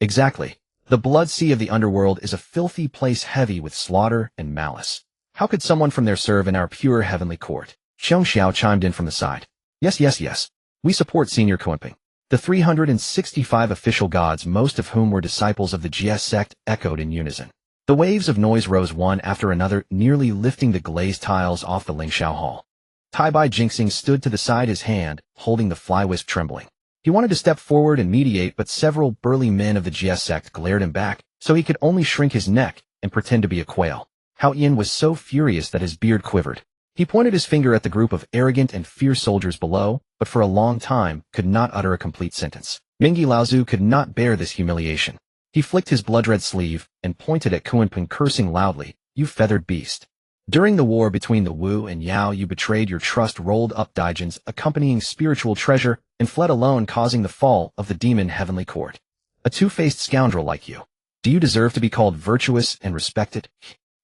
Exactly. The blood sea of the underworld is a filthy place, heavy with slaughter and malice. How could someone from there serve in our pure heavenly court? Xiong Xiao chimed in from the side. Yes. We support Senior Kunpeng. The 365 official gods, most of whom were disciples of the Jie sect, echoed in unison. The waves of noise rose one after another, nearly lifting the glazed tiles off the Lingxiao hall. Tai Bai Jinxing stood to the side, his hand holding the fly-wisp, trembling. He wanted to step forward and mediate, but several burly men of the Jie sect glared him back, so he could only shrink his neck and pretend to be a quail. Hao Yin was so furious that his beard quivered. He pointed his finger at the group of arrogant and fierce soldiers below, but for a long time could not utter a complete sentence. Mingyi Laozu could not bear this humiliation. He flicked his blood-red sleeve and pointed at Kunpeng, cursing loudly. You feathered beast. During the war between the Wu and Yao, you betrayed your trust, rolled up Dijun's accompanying spiritual treasure, and fled alone, causing the fall of the demon heavenly court. A two-faced scoundrel like you. Do you deserve to be called virtuous and respected?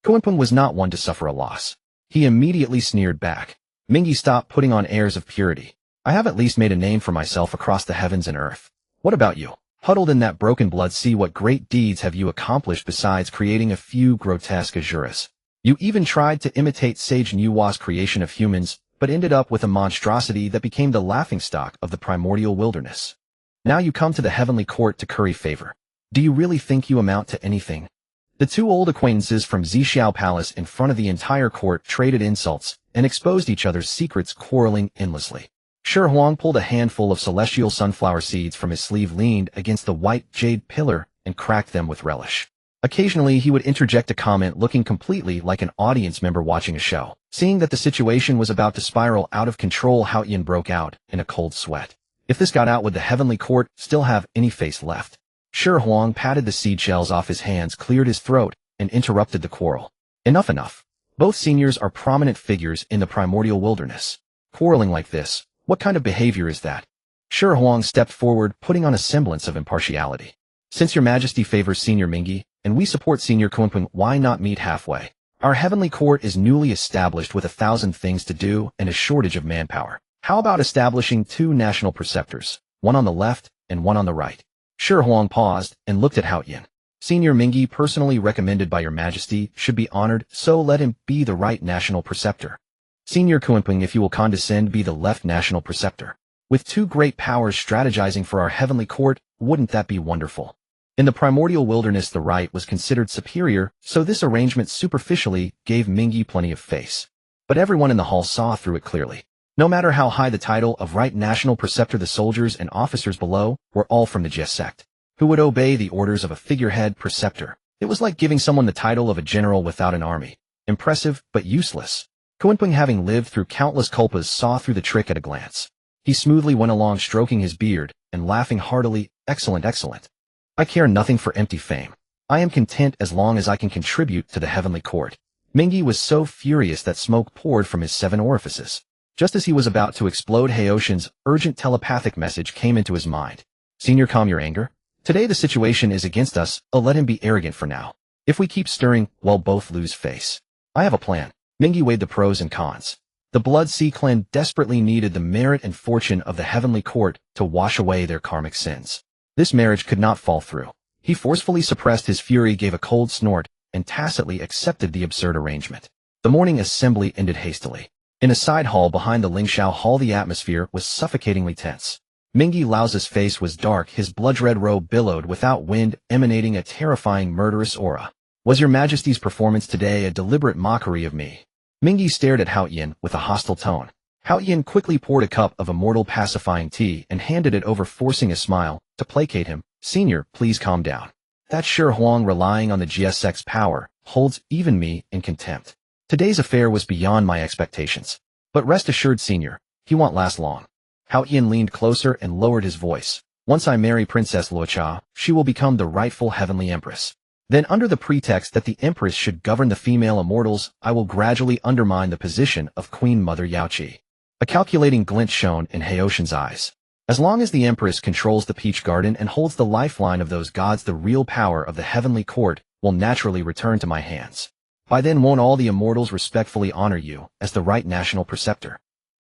Kunpeng was not one to suffer a loss. He immediately sneered back. Mingi, stop putting on airs of purity. I have at least made a name for myself across the heavens and earth. What about you? Huddled in that broken blood sea, what great deeds have you accomplished besides creating a few grotesque azuras? You even tried to imitate Sage Nuwa's creation of humans, but ended up with a monstrosity that became the laughingstock of the primordial wilderness. Now you come to the heavenly court to curry favor. Do you really think you amount to anything? The two old acquaintances from Xihe Palace in front of the entire court traded insults and exposed each other's secrets, quarreling endlessly. Shi Huang pulled a handful of celestial sunflower seeds from his sleeve, leaned against the white jade pillar, and cracked them with relish. Occasionally, he would interject a comment, looking completely like an audience member watching a show. Seeing that the situation was about to spiral out of control, Haoyan broke out in a cold sweat. If this got out, would the heavenly court still have any face left? Shi Huang patted the seed shells off his hands, cleared his throat, and interrupted the quarrel. Enough. Both seniors are prominent figures in the primordial wilderness. Quarreling like this, what kind of behavior is that? Shi Huang stepped forward, putting on a semblance of impartiality. Since your majesty favors Senior Mingi, and we support Senior Kunpeng, why not meet halfway? Our heavenly court is newly established with 1,000 things to do and a shortage of manpower. How about establishing 2 national preceptors, one on the left and one on the right? Shi Huang paused and looked at Haoyan. Senior Mingi, personally recommended by your majesty, should be honored, so let him be the right national preceptor. Senior Kunpeng, if you will condescend, be the left national preceptor. With 2 great powers strategizing for our heavenly court, wouldn't that be wonderful? In the primordial wilderness, the right was considered superior, so this arrangement superficially gave Mingi plenty of face. But everyone in the hall saw through it clearly. No matter how high the title of right national preceptor, the soldiers and officers below were all from the Xihe sect, who would obey the orders of a figurehead preceptor. It was like giving someone the title of a general without an army. Impressive, but useless. Kunpeng, having lived through countless culpas, saw through the trick at a glance. He smoothly went along, stroking his beard and laughing heartily. Excellent. I care nothing for empty fame. I am content as long as I can contribute to the heavenly court. Mingi was so furious that smoke poured from his 7 orifices. Just as he was about to explode, Haoshan's urgent telepathic message came into his mind. Senior, calm your anger. Today the situation is against us, let him be arrogant for now. If we keep stirring, we'll both lose face. I have a plan. Mingi weighed the pros and cons. The Blood Sea clan desperately needed the merit and fortune of the heavenly court to wash away their karmic sins. This marriage could not fall through. He forcefully suppressed his fury, gave a cold snort, and tacitly accepted the absurd arrangement. The morning assembly ended hastily. In a side hall behind the Lingxiao Hall, the atmosphere was suffocatingly tense. Mingi Lao's face was dark, his blood-red robe billowed without wind, emanating a terrifying murderous aura. Was your majesty's performance today a deliberate mockery of me? Mingi stared at Haoyan with a hostile tone. Haoyan quickly poured a cup of immortal pacifying tea and handed it over, forcing a smile to placate him. Senior, please calm down. That Shi Huang, relying on the Xihe sect's power, holds even me in contempt. Today's affair was beyond my expectations. But rest assured, Senior, he won't last long. Haoyan leaned closer and lowered his voice. Once I marry Princess Luocha, she will become the rightful heavenly empress. Then, under the pretext that the empress should govern the female immortals, I will gradually undermine the position of Queen Mother Yaoqi. A calculating glint shone in Haoshan's eyes. As long as the empress controls the Peach Garden and holds the lifeline of those gods, the real power of the heavenly court will naturally return to my hands. By then, won't all the immortals respectfully honor you as the right national preceptor?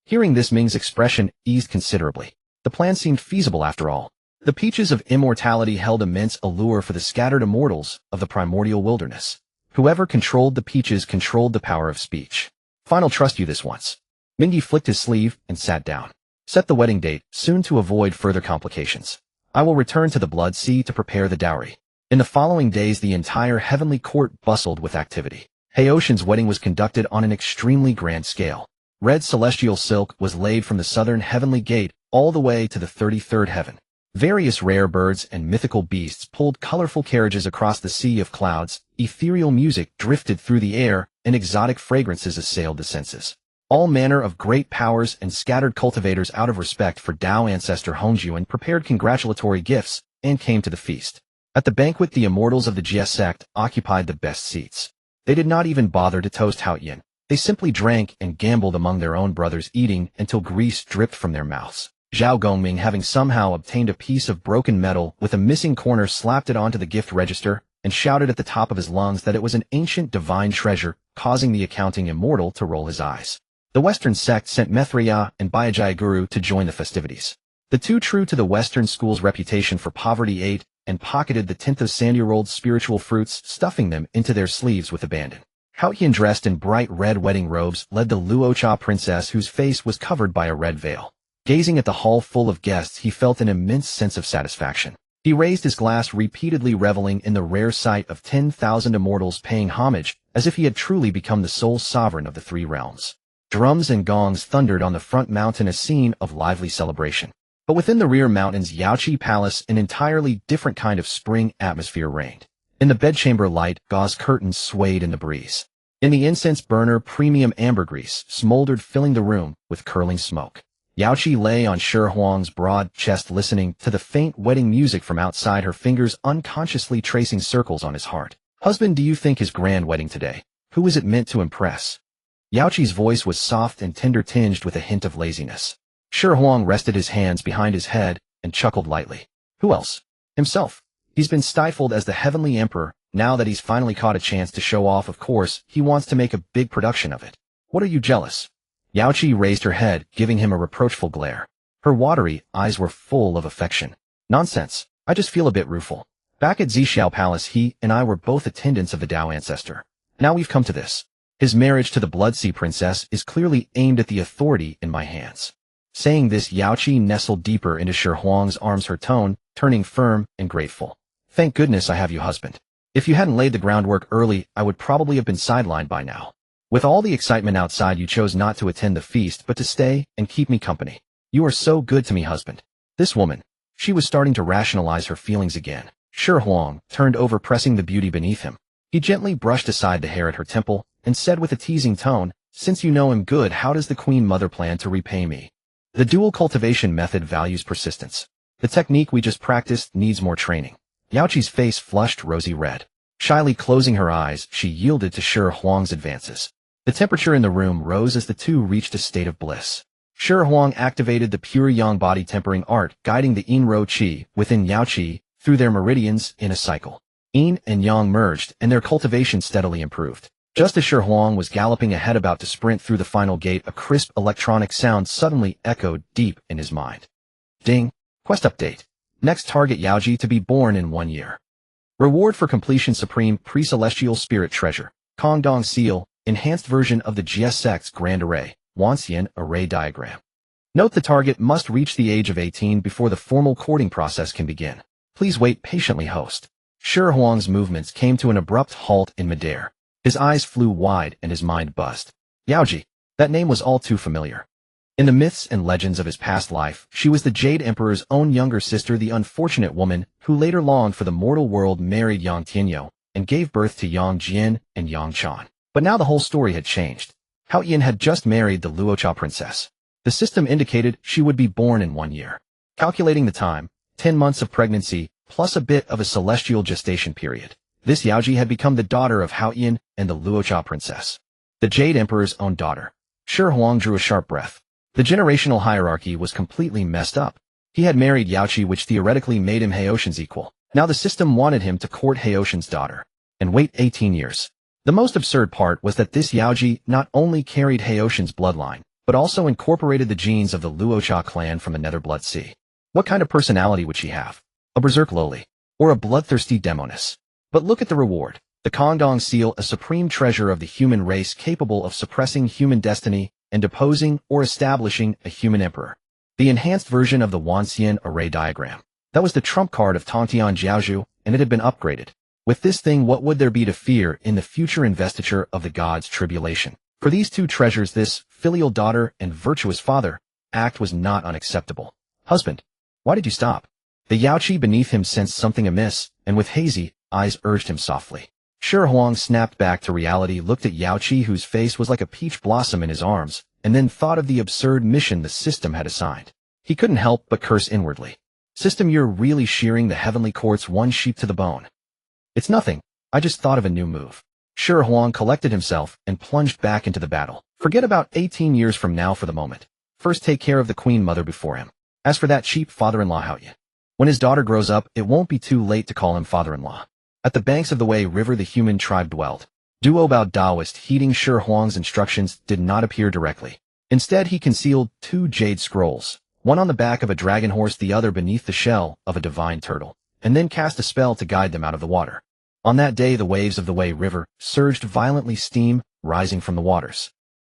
Hearing this, Ming's expression eased considerably. The plan seemed feasible after all. The peaches of immortality held immense allure for the scattered immortals of the primordial wilderness. Whoever controlled the peaches controlled the power of speech. Fine, I'll trust you this once. Mingi flicked his sleeve and sat down. Set the wedding date, soon, to avoid further complications. I will return to the Blood Sea to prepare the dowry. In the following days, the entire heavenly court bustled with activity. Haoshan's wedding was conducted on an extremely grand scale. Red celestial silk was laid from the southern heavenly gate all the way to the 33rd heaven. Various rare birds and mythical beasts pulled colorful carriages across the sea of clouds, ethereal music drifted through the air, and exotic fragrances assailed the senses. All manner of great powers and scattered cultivators, out of respect for Dao ancestor Hongjuan, prepared congratulatory gifts and came to the feast. At the banquet, the immortals of the Xihe sect occupied the best seats. They did not even bother to toast Haoyan. They simply drank and gambled among their own brothers, eating until grease dripped from their mouths. Zhao Gongming, having somehow obtained a piece of broken metal with a missing corner, slapped it onto the gift register and shouted at the top of his lungs that it was an ancient divine treasure, causing the accounting immortal to roll his eyes. The Western sect sent Maitreya and Bhayajaya Guru to join the festivities. The two, true to the Western school's reputation for poverty, ate and pocketed the 10th of sandy-year-old spiritual fruits, stuffing them into their sleeves with abandon. Haoyan, dressed in bright red wedding robes, led the Luocha princess, whose face was covered by a red veil. Gazing at the hall full of guests, he felt an immense sense of satisfaction. He raised his glass, repeatedly reveling in the rare sight of 10,000 immortals paying homage, as if he had truly become the sole sovereign of the three realms. Drums and gongs thundered on the front mountain, a scene of lively celebration. But within the rear mountains, Yaoqi Palace, an entirely different kind of spring atmosphere reigned. In the bedchamber light, gauze curtains swayed in the breeze. In the incense burner, premium ambergris smoldered, filling the room with curling smoke. Yaoqi lay on Shi Huang's broad chest, listening to the faint wedding music from outside, her fingers unconsciously tracing circles on his heart. "Husband, do you think his grand wedding today? Who is it meant to impress?" Yaoqi's voice was soft and tender, tinged with a hint of laziness. Shi Huang rested his hands behind his head and chuckled lightly. "Who else? Himself. He's been stifled as the heavenly emperor. Now that he's finally caught a chance to show off, of course, he wants to make a big production of it. What are you, jealous?" Yaoqi raised her head, giving him a reproachful glare. Her watery eyes were full of affection. "Nonsense. I just feel a bit rueful. Back at Xihe Palace, he and I were both attendants of the Dao ancestor. Now we've come to this. His marriage to the Bloodsea princess is clearly aimed at the authority in my hands." Saying this, Yaoqi nestled deeper into Shi Huang's arms, her tone turning firm and grateful. "Thank goodness I have you, husband. If you hadn't laid the groundwork early, I would probably have been sidelined by now. With all the excitement outside, you chose not to attend the feast, but to stay and keep me company. You are so good to me, husband." This woman. She was starting to rationalize her feelings again. Shi Huang turned over, pressing the beauty beneath him. He gently brushed aside the hair at her temple and said with a teasing tone, "Since you know him good, how does the Queen Mother plan to repay me?" "The dual cultivation method values persistence. The technique we just practiced needs more training." Yaoqi's face flushed rosy red. Shyly closing her eyes, she yielded to Shi Huang's advances. The temperature in the room rose as the two reached a state of bliss. Shi Huang activated the pure yang body tempering art, guiding the yin ro qi within Yaoqi through their meridians in a cycle. Yin and yang merged, and their cultivation steadily improved. Just as Shi Huang was galloping ahead, about to sprint through the final gate, a crisp electronic sound suddenly echoed deep in his mind. Ding! Quest update. Next target, Yaoqi to be born in 1 year. Reward for completion: Supreme Pre-Celestial Spirit Treasure. Kongdong Seal. Enhanced version of the GSX Grand Array, Wanxian Array Diagram. Note: the target must reach the age of 18 before the formal courting process can begin. Please wait patiently, host. Shi Huang's movements came to an abrupt halt in midair. His eyes flew wide and his mind buzzed. Yaoqi. That name was all too familiar. In the myths and legends of his past life, she was the Jade Emperor's own younger sister, the unfortunate woman who later longed for the mortal world, married Yang Tianyo, and gave birth to Yang Jian and Yang Chan. But now the whole story had changed. Haoyan had just married the Luocha princess. The system indicated she would be born in 1 year. Calculating the time, 10 months of pregnancy, plus a bit of a celestial gestation period. This Yaoqi had become the daughter of Haoyan and the Luocha princess. The Jade Emperor's own daughter. Shi Huang drew a sharp breath. The generational hierarchy was completely messed up. He had married Yaoqi, which theoretically made him Haoshan's equal. Now the system wanted him to court Haoshan's daughter. And wait 18 years. The most absurd part was that this Yaoqi not only carried Haoshan's bloodline, but also incorporated the genes of the Luocha clan from the Nether Bloodsea. What kind of personality would she have? A berserk loli? Or a bloodthirsty demoness? But look at the reward. The Kongdong Seal, a supreme treasure of the human race capable of suppressing human destiny and deposing or establishing a human emperor. The enhanced version of the Wanxian Array Diagram. That was the trump card of Tongtian Jiaozhu, and it had been upgraded. With this thing, what would there be to fear in the future investiture of the gods' tribulation? For these two treasures, this filial daughter and virtuous father act was not unacceptable. Husband, why did you stop? The Yaoqi beneath him sensed something amiss, and with hazy eyes urged him softly. Shi Huang snapped back to reality, looked at Yaoqi, whose face was like a peach blossom in his arms, and then thought of the absurd mission the system had assigned. He couldn't help but curse inwardly. System, you're really shearing the heavenly court's one sheep to the bone. It's nothing. I just thought of a new move. Shi Huang collected himself and plunged back into the battle. Forget about 18 years from now for the moment. First take care of the Queen Mother before him. As for that cheap father-in-law Haoyan, when his daughter grows up, it won't be too late to call him father-in-law. At the banks of the Wei River the human tribe dwelled. Duo Bao Daoist heeding Shi Huang's instructions did not appear directly. Instead he concealed 2 jade scrolls, one on the back of a dragon horse, the other beneath the shell of a divine turtle, and then cast a spell to guide them out of the water. On that day the waves of the Wei River surged violently, steam rising from the waters.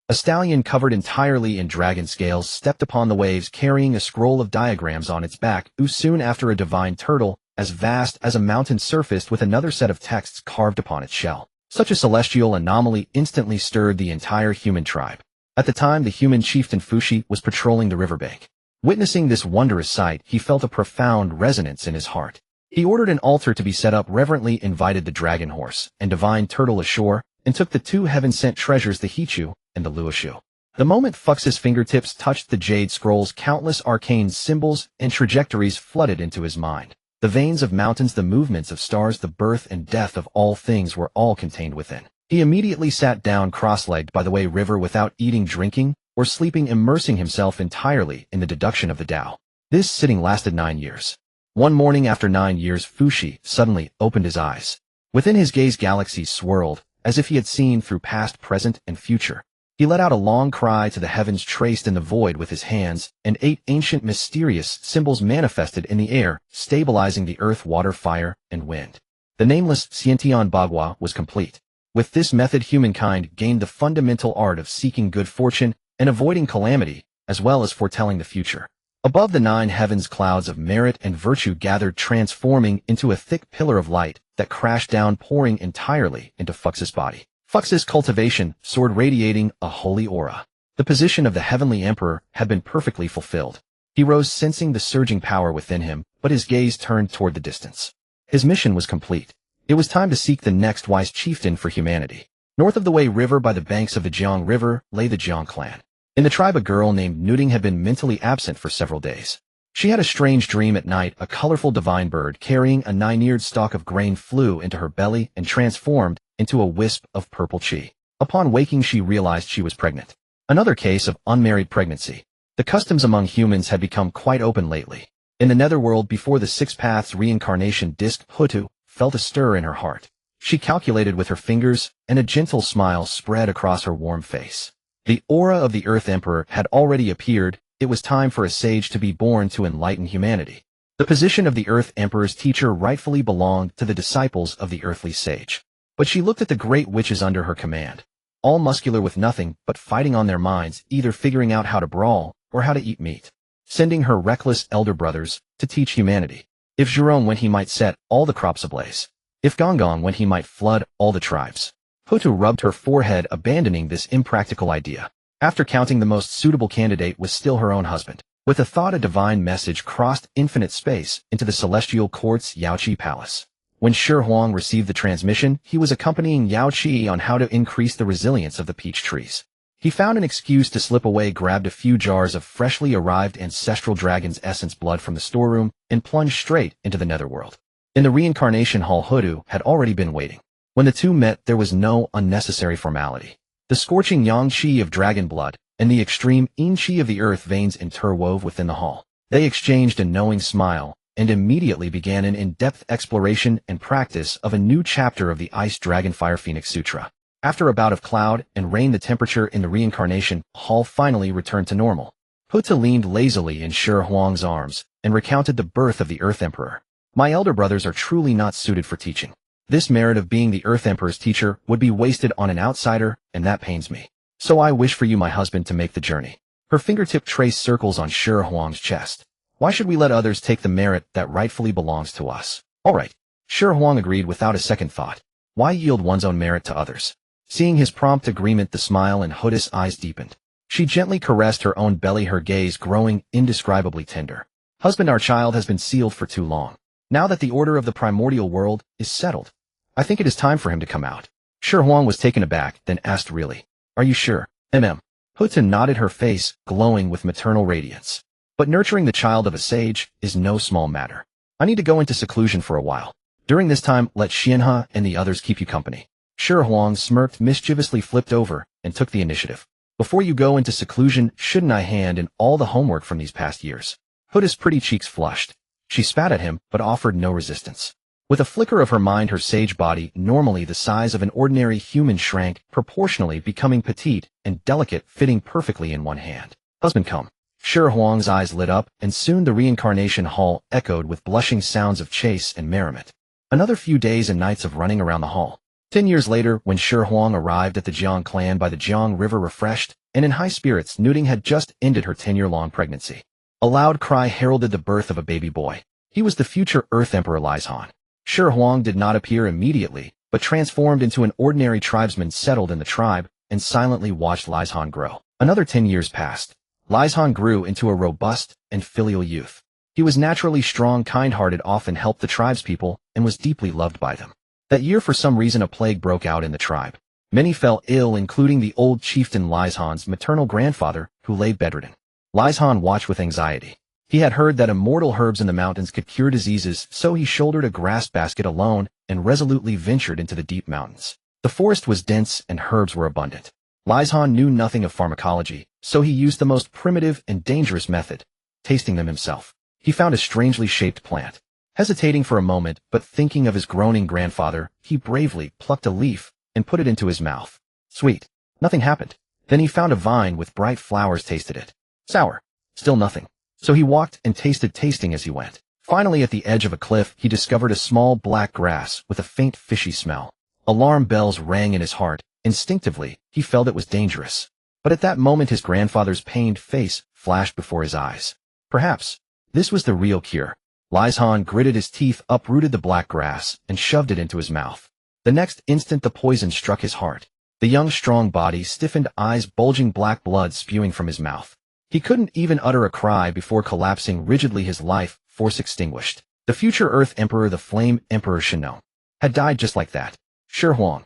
A stallion covered entirely in dragon scales stepped upon the waves carrying a scroll of diagrams on its back. Soon after a divine turtle, as vast as a mountain, surfaced with another set of texts carved upon its shell. Such a celestial anomaly instantly stirred the entire human tribe. At the time the human chieftain Fuxi was patrolling the riverbank. Witnessing this wondrous sight, he felt a profound resonance in his heart. He ordered an altar to be set up, reverently invited the dragon horse and divine turtle ashore, and took the 2 heaven-sent treasures, the Hichu and the Luoshu. The moment Fuxi's fingertips touched the jade scrolls, countless arcane symbols and trajectories flooded into his mind. The veins of mountains, the movements of stars, the birth and death of all things were all contained within. He immediately sat down cross-legged by the Wei River without eating, drinking, or sleeping, immersing himself entirely in the deduction of the Tao. This sitting lasted 9 years. One morning after 9 years, Fuxi suddenly opened his eyes. Within his gaze galaxies swirled, as if he had seen through past, present, and future. He let out a long cry to the heavens, traced in the void with his hands, and 8 ancient mysterious symbols manifested in the air, stabilizing the earth, water, fire, and wind. The nameless Xientian Bagua was complete. With this method humankind gained the fundamental art of seeking good fortune and avoiding calamity, as well as foretelling the future. Above the 9 heavens clouds of merit and virtue gathered, transforming into a thick pillar of light that crashed down, pouring entirely into Fuxi's body. Fuxi's cultivation soared, radiating a holy aura. The position of the heavenly emperor had been perfectly fulfilled. He rose, sensing the surging power within him, but his gaze turned toward the distance. His mission was complete. It was time to seek the next wise chieftain for humanity. North of the Wei River, by the banks of the Jiang River, lay the Jiang clan. In the tribe a girl named Nuding had been mentally absent for several days. She had a strange dream at night. A colorful divine bird carrying a 9-eared stalk of grain flew into her belly and transformed into a wisp of purple chi. Upon waking she realized she was pregnant. Another case of unmarried pregnancy. The customs among humans had become quite open lately. In the netherworld, before the 6 paths reincarnation disc, Hutu felt a stir in her heart. She calculated with her fingers, and a gentle smile spread across her warm face. The aura of the Earth Emperor had already appeared. It was time for a sage to be born to enlighten humanity. The position of the Earth Emperor's teacher rightfully belonged to the disciples of the earthly sage. But she looked at the great witches under her command, all muscular with nothing but fighting on their minds, either figuring out how to brawl or how to eat meat. Sending her reckless elder brothers to teach humanity. If Zhurong went, he might set all the crops ablaze. If Gonggong went, he might flood all the tribes. Hutu rubbed her forehead, abandoning this impractical idea. After counting, the most suitable candidate was still her own husband. With a thought, a divine message crossed infinite space into the celestial court's Yaoqi palace. When Shi Huang received the transmission, he was accompanying Yaoqi on how to increase the resilience of the peach trees. He found an excuse to slip away, grabbed a few jars of freshly arrived ancestral dragon's essence blood from the storeroom, and plunged straight into the netherworld. In the reincarnation hall, Hutu had already been waiting. When the two met, there was no unnecessary formality. The scorching yang qi of dragon blood and the extreme yin qi of the earth veins interwove within the hall. They exchanged a knowing smile and immediately began an in-depth exploration and practice of a new chapter of the Ice Dragon Fire Phoenix Sutra. After a bout of cloud and rain, the temperature in the reincarnation hall finally returned to normal. Hutu leaned lazily in Shi Huang's arms and recounted the birth of the Earth Emperor. My elder brothers are truly not suited for teaching. This merit of being the Earth Emperor's teacher would be wasted on an outsider, and that pains me. So I wish for you, my husband, to make the journey. Her fingertip traced circles on Shi Huang's chest. Why should we let others take the merit that rightfully belongs to us? All right. Shi Huang agreed without a second thought. Why yield one's own merit to others? Seeing his prompt agreement, the smile in Hutu's eyes deepened. She gently caressed her own belly, her gaze growing indescribably tender. Husband, our child has been sealed for too long. Now that the order of the primordial world is settled, I think it is time for him to come out. Shi Huang was taken aback, then asked, really? Are you sure? Hutu nodded, her face glowing with maternal radiance. But nurturing the child of a sage is no small matter. I need to go into seclusion for a while. During this time, let Xihe and the others keep you company. Shi Huang smirked, mischievously flipped over, and took the initiative. Before you go into seclusion, shouldn't I hand in all the homework from these past years? Hutu's pretty cheeks flushed. She spat at him, but offered no resistance. With a flicker of her mind, her sage body, normally the size of an ordinary human, shrank, proportionally becoming petite and delicate, fitting perfectly in one hand. Husband come. Shi Huang's eyes lit up, and soon the reincarnation hall echoed with blushing sounds of chase and merriment. Another few days and nights of running around the hall. 10 years later, when Shi Huang arrived at the Jiang clan by the Jiang River refreshed and in high spirits, Nuting had just ended her 10-year-long pregnancy. A loud cry heralded the birth of a baby boy. He was the future Earth Emperor Lizhan. Shi Huang did not appear immediately, but transformed into an ordinary tribesman settled in the tribe and silently watched Lizhan grow. Another 10 years passed. Lizhan grew into a robust and filial youth. He was naturally strong, kind-hearted, often helped the tribespeople, and was deeply loved by them. That year, for some reason, a plague broke out in the tribe. Many fell ill, including the old chieftain Lizhan's maternal grandfather, who lay bedridden. Lizhan watched with anxiety. He had heard that immortal herbs in the mountains could cure diseases, so he shouldered a grass basket alone and resolutely ventured into the deep mountains. The forest was dense and herbs were abundant. Lizhan knew nothing of pharmacology, so he used the most primitive and dangerous method, tasting them himself. He found a strangely shaped plant. Hesitating for a moment, but thinking of his groaning grandfather, he bravely plucked a leaf and put it into his mouth. Sweet. Nothing happened. Then he found a vine with bright flowers, tasted it. Sour. Still nothing. So he walked and tasting as he went. Finally, at the edge of a cliff, he discovered a small black grass with a faint fishy smell. Alarm bells rang in his heart. Instinctively, he felt it was dangerous. But at that moment, his grandfather's pained face flashed before his eyes. Perhaps this was the real cure. Lizhan gritted his teeth, uprooted the black grass, and shoved it into his mouth. The next instant, the poison struck his heart. The young, strong body stiffened, eyes bulging, black blood spewing from his mouth. He couldn't even utter a cry before collapsing rigidly, his life force extinguished. The future Earth Emperor, the Flame Emperor Shinon, had died just like that. Shi Huang.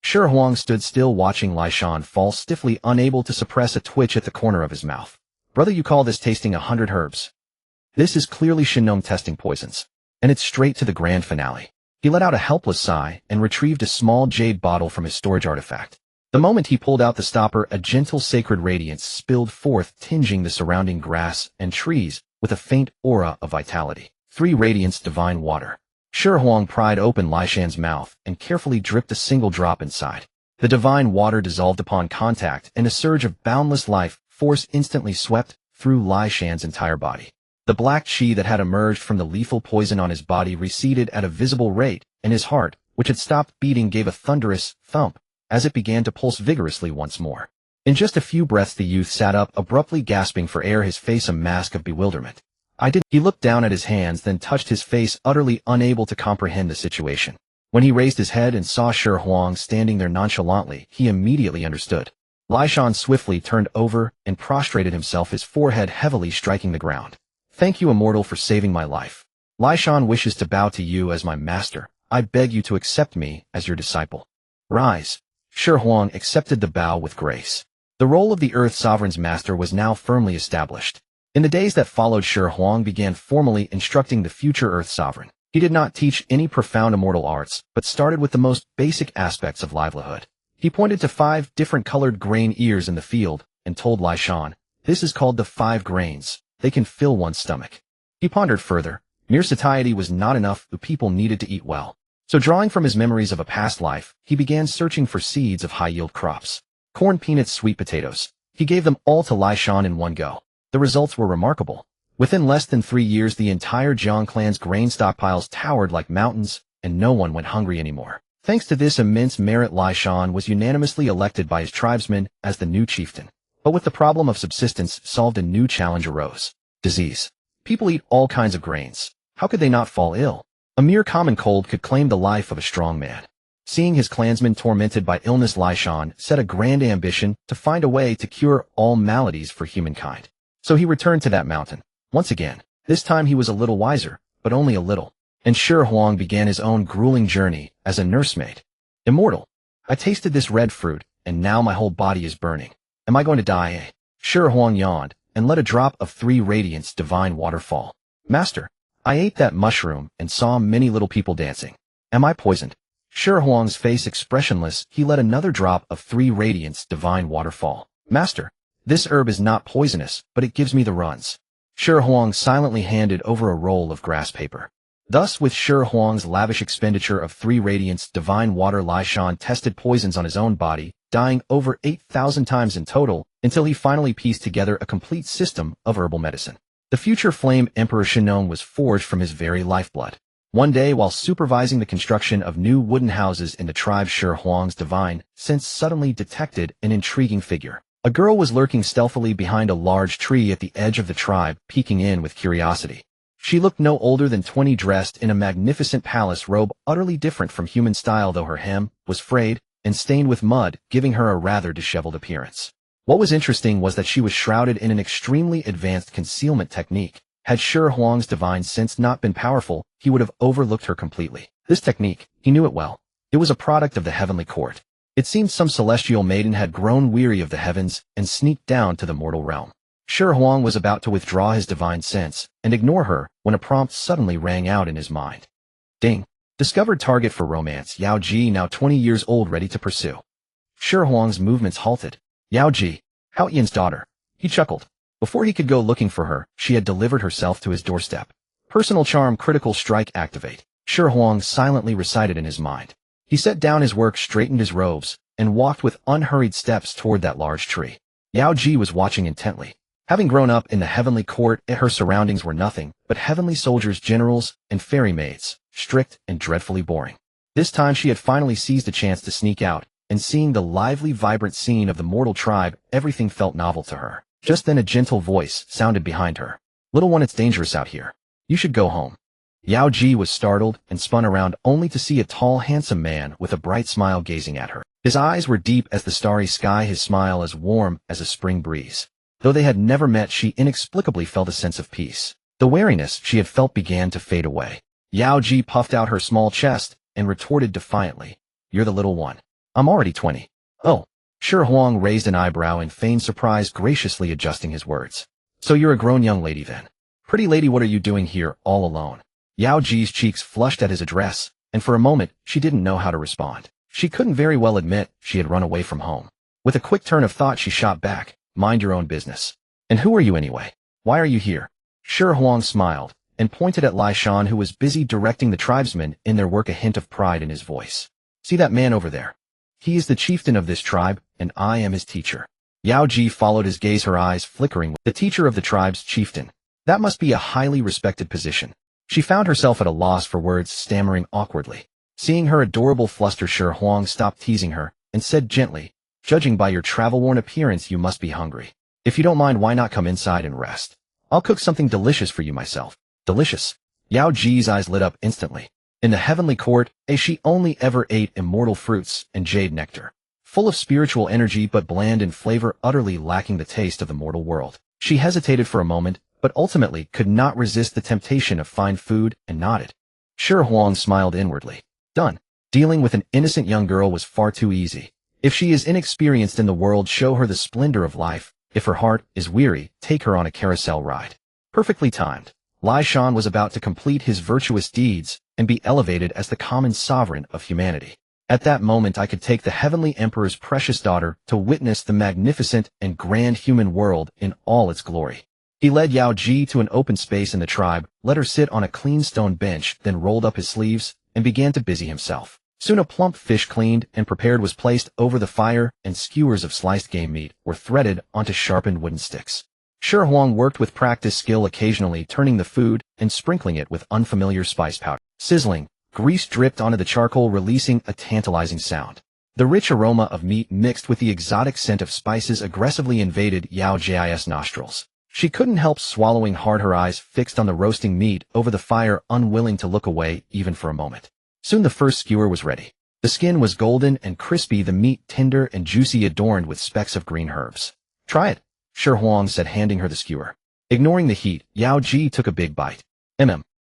Shi Huang stood still, watching Lizhan fall stiffly, unable to suppress a twitch at the corner of his mouth. Brother, you call this tasting 100 herbs? This is clearly Shinon testing poisons. And it's straight to the grand finale. He let out a helpless sigh and retrieved a small jade bottle from his storage artifact. The moment he pulled out the stopper, a gentle sacred radiance spilled forth, tinging the surrounding grass and trees with a faint aura of vitality. 3 radiance divine water. Shi Huang pried open Lizhan's mouth and carefully dripped a single drop inside. The divine water dissolved upon contact, and a surge of boundless life force instantly swept through Lizhan's entire body. The black chi that had emerged from the lethal poison on his body receded at a visible rate, and his heart, which had stopped beating, gave a thunderous thump as it began to pulse vigorously once more. In just a few breaths, the youth sat up, abruptly gasping for air, his face a mask of bewilderment. He looked down at his hands, then touched his face, utterly unable to comprehend the situation. When he raised his head and saw Shi Huang standing there nonchalantly, he immediately understood. Lizhan swiftly turned over and prostrated himself, his forehead heavily striking the ground. Thank you, immortal, for saving my life. Lizhan wishes to bow to you as my master. I beg you to accept me as your disciple. Rise. Shi Huang accepted the bow with grace. The role of the Earth Sovereign's master was now firmly established. In the days that followed, Shi Huang began formally instructing the future Earth Sovereign. He did not teach any profound immortal arts, but started with the most basic aspects of livelihood. He pointed to 5 different colored grain ears in the field and told Lizhan, "This is called the 5 grains. They can fill one's stomach." He pondered further. Mere satiety was not enough, the people needed to eat well. So, drawing from his memories of a past life, he began searching for seeds of high-yield crops. Corn, peanuts, sweet potatoes. He gave them all to Lizhan in one go. The results were remarkable. Within less than 3 years, the entire Jiang clan's grain stockpiles towered like mountains, and no one went hungry anymore. Thanks to this immense merit, Lizhan was unanimously elected by his tribesmen as the new chieftain. But with the problem of subsistence solved, a new challenge arose. Disease. People eat all kinds of grains. How could they not fall ill? A mere common cold could claim the life of a strong man. Seeing his clansmen tormented by illness, Lizhan set a grand ambition to find a way to cure all maladies for humankind. So he returned to that mountain. Once again. This time he was a little wiser, but only a little. And Shi Huang began his own grueling journey as a nursemaid. Immortal. I tasted this red fruit, and now my whole body is burning. Am I going to die? Shi Huang yawned and let a drop of 3 radiance divine water fall. Master, I ate that mushroom and saw many little people dancing. Am I poisoned? Shi Huang's face expressionless, he let another drop of 3 radiance divine water fall. Master, this herb is not poisonous, but it gives me the runs. Shi Huang silently handed over a roll of grass paper. Thus, with Shi Huang's lavish expenditure of 3 radiance divine water, Lai Shan tested poisons on his own body, dying over 8,000 times in total, until he finally pieced together a complete system of herbal medicine. The future Flame Emperor Shinon was forged from his very lifeblood. One day, while supervising the construction of new wooden houses in the tribe, Shi Huang's divine sense suddenly detected an intriguing figure. A girl was lurking stealthily behind a large tree at the edge of the tribe, peeking in with curiosity. She looked no older than 20, dressed in a magnificent palace robe utterly different from human style, though her hem was frayed and stained with mud, giving her a rather disheveled appearance. What was interesting was that she was shrouded in an extremely advanced concealment technique. Had Shi Huang's divine sense not been powerful, he would have overlooked her completely. This technique, he knew it well. It was a product of the heavenly court. It seemed some celestial maiden had grown weary of the heavens and sneaked down to the mortal realm. Shi Huang was about to withdraw his divine sense and ignore her when a prompt suddenly rang out in his mind. Ding! Discovered target for romance. Yao Ji, now 20 years old, ready to pursue. Shi Huang's movements halted. Yao Ji, Hao Yin's daughter. He chuckled. Before he could go looking for her, she had delivered herself to his doorstep. Personal charm, critical strike, activate. Shi Huang silently recited in his mind. He set down his work, straightened his robes, and walked with unhurried steps toward that large tree. Yao Ji was watching intently. Having grown up in the heavenly court, her surroundings were nothing but heavenly soldiers, generals, and fairy maids, strict and dreadfully boring. This time she had finally seized a chance to sneak out, and seeing the lively, vibrant scene of the mortal tribe, everything felt novel to her. Just then a gentle voice sounded behind her. Little one, it's dangerous out here. You should go home. Yao Ji was startled and spun around only to see a tall, handsome man with a bright smile gazing at her. His eyes were deep as the starry sky, his smile as warm as a spring breeze. Though they had never met, she inexplicably felt a sense of peace. The wariness she had felt began to fade away. Yao Ji puffed out her small chest and retorted defiantly, "You're the little one. I'm already 20. Oh." Shi Huang raised an eyebrow in feigned surprise, graciously adjusting his words. "So you're a grown young lady then? Pretty lady, what are you doing here, all alone?" Yao Ji's cheeks flushed at his address, and for a moment she didn't know how to respond. She couldn't very well admit she had run away from home. With a quick turn of thought she shot back, "Mind your own business. And who are you anyway? Why are you here?" Shi Huang smiled and pointed at Lai Shan, who was busy directing the tribesmen in their work, a hint of pride in his voice. "See that man over there? He is the chieftain of this tribe, and I am his teacher." Yao Ji followed his gaze, her eyes flickering. The teacher of the tribe's chieftain. That must be a highly respected position. She found herself at a loss for words, stammering awkwardly. Seeing her adorable fluster, Shi Huang stopped teasing her and said gently, "Judging by your travel-worn appearance, you must be hungry. If you don't mind, why not come inside and rest? I'll cook something delicious for you myself." "Delicious?" Yao Ji's eyes lit up instantly. In the heavenly court, she only ever ate immortal fruits and jade nectar. Full of spiritual energy but bland in flavor, utterly lacking the taste of the mortal world. She hesitated for a moment, but ultimately could not resist the temptation of fine food and nodded. Shi Huang smiled inwardly. Done. Dealing with an innocent young girl was far too easy. If she is inexperienced in the world, show her the splendor of life. If her heart is weary, take her on a carousel ride. Perfectly timed. Lai Shan was about to complete his virtuous deeds and be elevated as the common sovereign of humanity. At that moment I could take the heavenly emperor's precious daughter to witness the magnificent and grand human world in all its glory. He led Yao Ji to an open space in the tribe, let her sit on a clean stone bench, then rolled up his sleeves and began to busy himself. Soon a plump fish, cleaned and prepared, was placed over the fire, and skewers of sliced game meat were threaded onto sharpened wooden sticks. Shi Huang worked with practiced skill, occasionally turning the food and sprinkling it with unfamiliar spice powder. Sizzling, grease dripped onto the charcoal, releasing a tantalizing sound. The rich aroma of meat mixed with the exotic scent of spices aggressively invaded Yao Ji's nostrils. She couldn't help swallowing hard, her eyes fixed on the roasting meat over the fire, unwilling to look away even for a moment. Soon the first skewer was ready. The skin was golden and crispy, the meat tender and juicy, adorned with specks of green herbs. "Try it," Shi Huang said, handing her the skewer. Ignoring the heat, Yao Ji took a big bite.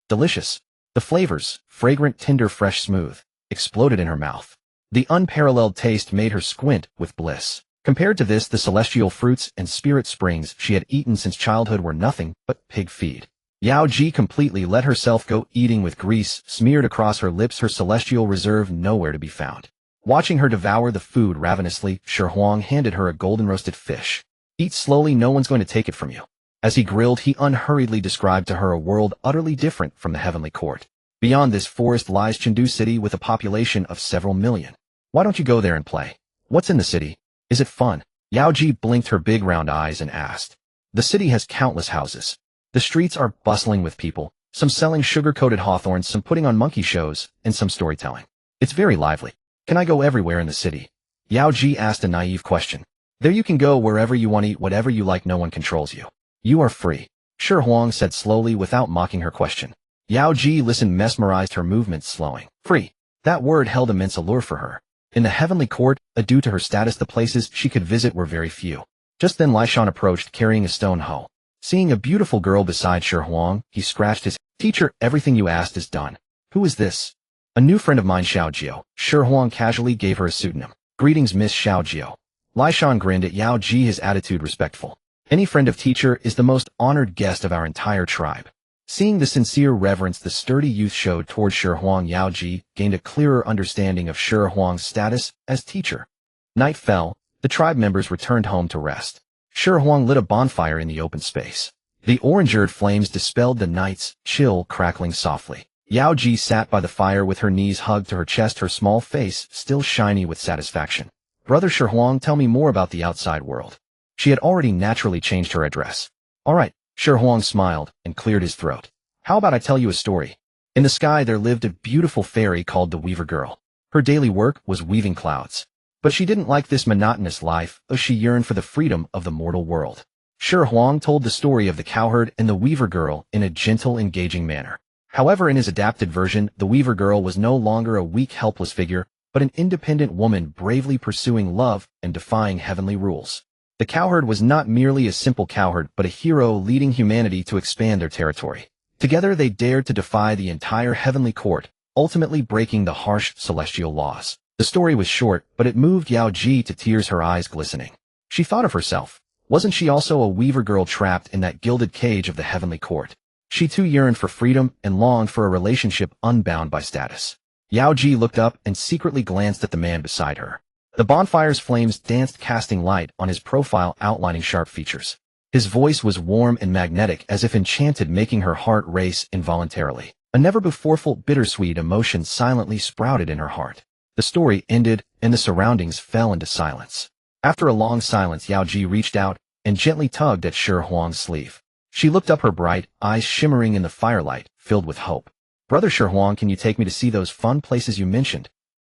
Delicious. The flavors, fragrant, tender, fresh, smooth, exploded in her mouth. The unparalleled taste made her squint with bliss. Compared to this, the celestial fruits and spirit springs she had eaten since childhood were nothing but pig feed. Yao Ji completely let herself go, eating with grease smeared across her lips, her celestial reserve nowhere to be found. Watching her devour the food ravenously, Shi Huang handed her a golden roasted fish. "Eat slowly, no one's going to take it from you." As he grilled, he unhurriedly described to her a world utterly different from the heavenly court. Beyond this forest lies Chengdu City with a population of several million. Why don't you go there and play? What's in the city? Is it fun? Yao Ji blinked her big round eyes and asked. The city has countless houses. The streets are bustling with people, some selling sugar-coated hawthorns, some putting on monkey shows, and some storytelling. It's very lively. Can I go everywhere in the city? Yao Ji asked a naive question. There you can go wherever you want, eat whatever you like, no one controls you. You are free. Shi Huang said slowly without mocking her question. Yao Ji listened, mesmerized, her movements slowing. Free. That word held immense allure for her. In the heavenly court, due to her status, the places she could visit were very few. Just then Lishan approached, carrying a stone hoe. Seeing a beautiful girl beside Shi Huang, he scratched his teacher. Everything you asked is done. Who is this? A new friend of mine, Xiaojiao. Shi Huang casually gave her a pseudonym. Greetings, Miss Xiaojiao. Lishan grinned at Yao Ji, his attitude respectful. Any friend of teacher is the most honored guest of our entire tribe. Seeing the sincere reverence the sturdy youth showed toward Shi Huang, Yao Ji gained a clearer understanding of Shi Huang's status as teacher. Night fell. The tribe members returned home to rest. Shi Huang lit a bonfire in the open space. The orange-eared flames dispelled the night's chill, crackling softly. Yao Ji sat by the fire with her knees hugged to her chest, her small face still shiny with satisfaction. Brother Shi Huang, tell me more about the outside world. She had already naturally changed her address. All right. Shi Huang smiled and cleared his throat. How about I tell you a story? In the sky there lived a beautiful fairy called the Weaver Girl. Her daily work was weaving clouds. But she didn't like this monotonous life, though she yearned for the freedom of the mortal world. Shi Huang told the story of the cowherd and the Weaver Girl in a gentle, engaging manner. However, in his adapted version, the Weaver Girl was no longer a weak, helpless figure, but an independent woman bravely pursuing love and defying heavenly rules. The cowherd was not merely a simple cowherd, but a hero leading humanity to expand their territory. Together they dared to defy the entire heavenly court, ultimately breaking the harsh celestial laws. The story was short, but it moved Yao Ji to tears, her eyes glistening. She thought of herself. Wasn't she also a weaver girl trapped in that gilded cage of the heavenly court? She too yearned for freedom and longed for a relationship unbound by status. Yao Ji looked up and secretly glanced at the man beside her. The bonfire's flames danced, casting light on his profile, outlining sharp features. His voice was warm and magnetic, as if enchanted, making her heart race involuntarily. A never-before bittersweet emotion silently sprouted in her heart. The story ended, and the surroundings fell into silence. After a long silence, Yao Ji reached out and gently tugged at Shi Huang's sleeve. She looked up, her bright eyes shimmering in the firelight, filled with hope. Brother Shi Huang, can you take me to see those fun places you mentioned?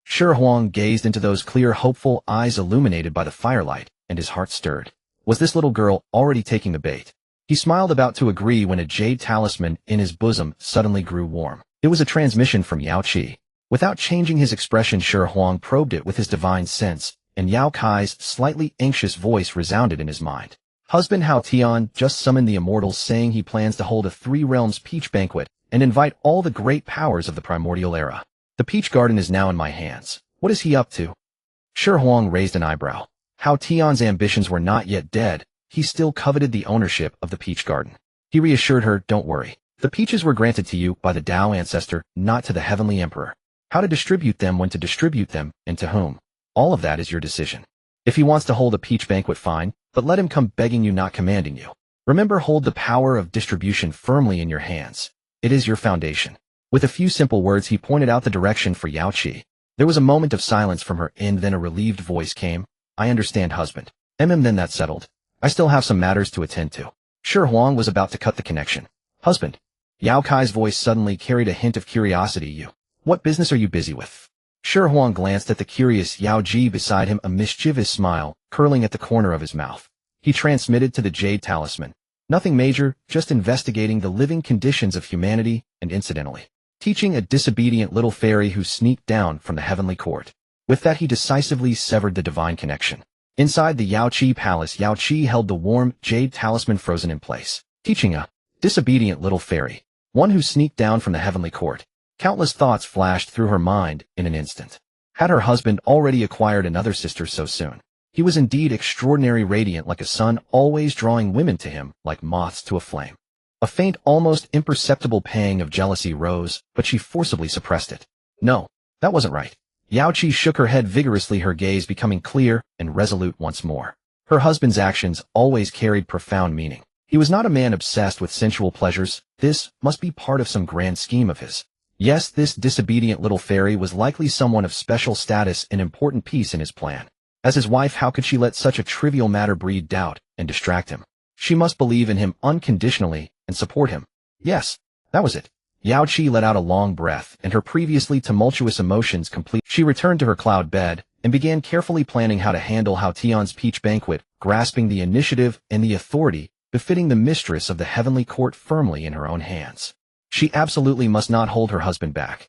Shi Huang gazed into those clear, hopeful eyes illuminated by the firelight, and his heart stirred. Was this little girl already taking the bait? He smiled, about to agree, when a jade talisman in his bosom suddenly grew warm. It was a transmission from Yao Qi. Without changing his expression, Shi Huang probed it with his divine sense, and Yao Kai's slightly anxious voice resounded in his mind. Husband Hao Tian just summoned the immortals, saying he plans to hold a three-realms peach banquet and invite all the great powers of the primordial era. The peach garden is now in my hands. What is he up to? Shi Huang raised an eyebrow. Hao Tian's ambitions were not yet dead. He still coveted the ownership of the peach garden. He reassured her, don't worry. The peaches were granted to you by the Tao ancestor, not to the heavenly emperor. How to distribute them, when to distribute them, and to whom. All of that is your decision. If he wants to hold a peach banquet, fine, but let him come begging you, not commanding you. Remember, hold the power of distribution firmly in your hands. It is your foundation. With a few simple words, he pointed out the direction for Yao Qi. There was a moment of silence from her end, then a relieved voice came. I understand, husband. Then that's settled. I still have some matters to attend to. Shi Huang was about to cut the connection. Husband. Yao Kai's voice suddenly carried a hint of curiosity. What business are you busy with? Shi Huang glanced at the curious Yao Ji beside him, a mischievous smile curling at the corner of his mouth. He transmitted to the jade talisman. Nothing major, just investigating the living conditions of humanity and, incidentally, teaching a disobedient little fairy who sneaked down from the heavenly court. With that, he decisively severed the divine connection. Inside the Yao Qi palace, Yao Qi held the warm jade talisman frozen in place. Teaching a disobedient little fairy, one who sneaked down from the heavenly court. Countless thoughts flashed through her mind in an instant. Had her husband already acquired another sister so soon? He was indeed extraordinary, radiant like a sun, always drawing women to him like moths to a flame. A faint, almost imperceptible pang of jealousy rose, but she forcibly suppressed it. No, that wasn't right. Yao Qi shook her head vigorously, her gaze becoming clear and resolute once more. Her husband's actions always carried profound meaning. He was not a man obsessed with sensual pleasures. This must be part of some grand scheme of his. Yes, this disobedient little fairy was likely someone of special status and important piece in his plan. As his wife, how could she let such a trivial matter breed doubt and distract him? She must believe in him unconditionally and support him. Yes, that was it. Yao Qi let out a long breath, and her previously tumultuous emotions complete. She returned to her cloud bed and began carefully planning how to handle Hao Tian's peach banquet, grasping the initiative and the authority befitting the mistress of the heavenly court firmly in her own hands. She absolutely must not hold her husband back.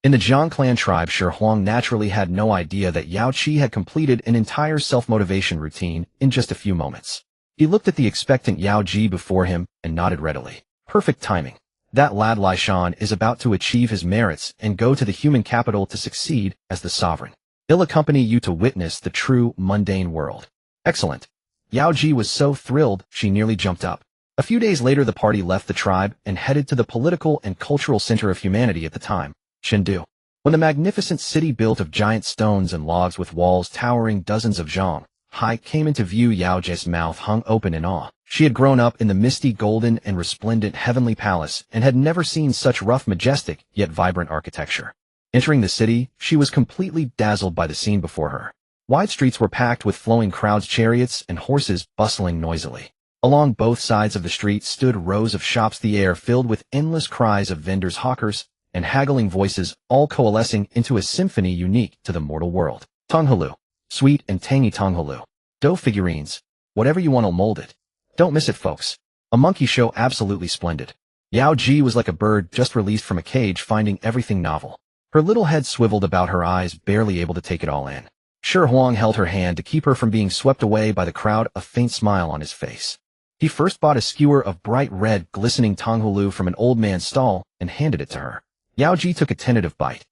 In the Zhang clan tribe, Shi Huang naturally had no idea that Yao Qi had completed an entire self-motivation routine in just a few moments. He looked at the expectant Yao Ji before him and nodded readily. Perfect timing. That lad Lai Shan is about to achieve his merits and go to the human capital to succeed as the sovereign. He'll accompany you to witness the true mundane world. Excellent. Yao Ji was so thrilled she nearly jumped up. A few days later, the party left the tribe and headed to the political and cultural center of humanity at the time, Chengdu. When the magnificent city built of giant stones and logs with walls towering dozens of zhang high came into view, Yao Ji's mouth hung open in awe. She had grown up in the misty golden and resplendent heavenly palace and had never seen such rough, majestic, yet vibrant architecture. Entering the city, she was completely dazzled by the scene before her. Wide streets were packed with flowing crowds, chariots, and horses bustling noisily. Along both sides of the street stood rows of shops, the air filled with endless cries of vendors, hawkers, and haggling voices, all coalescing into a symphony unique to the mortal world. Tonghalu. Sweet and tangy Tonghalu. Dough figurines. Whatever you want to mold it. Don't miss it, folks. A monkey show absolutely splendid. Yao Ji was like a bird just released from a cage, finding everything novel. Her little head swiveled about, her eyes barely able to take it all in. Shi Huang held her hand to keep her from being swept away by the crowd, a faint smile on his face. He first bought a skewer of bright red, glistening Tonghalu from an old man's stall and handed it to her. Yao Ji took a tentative bite.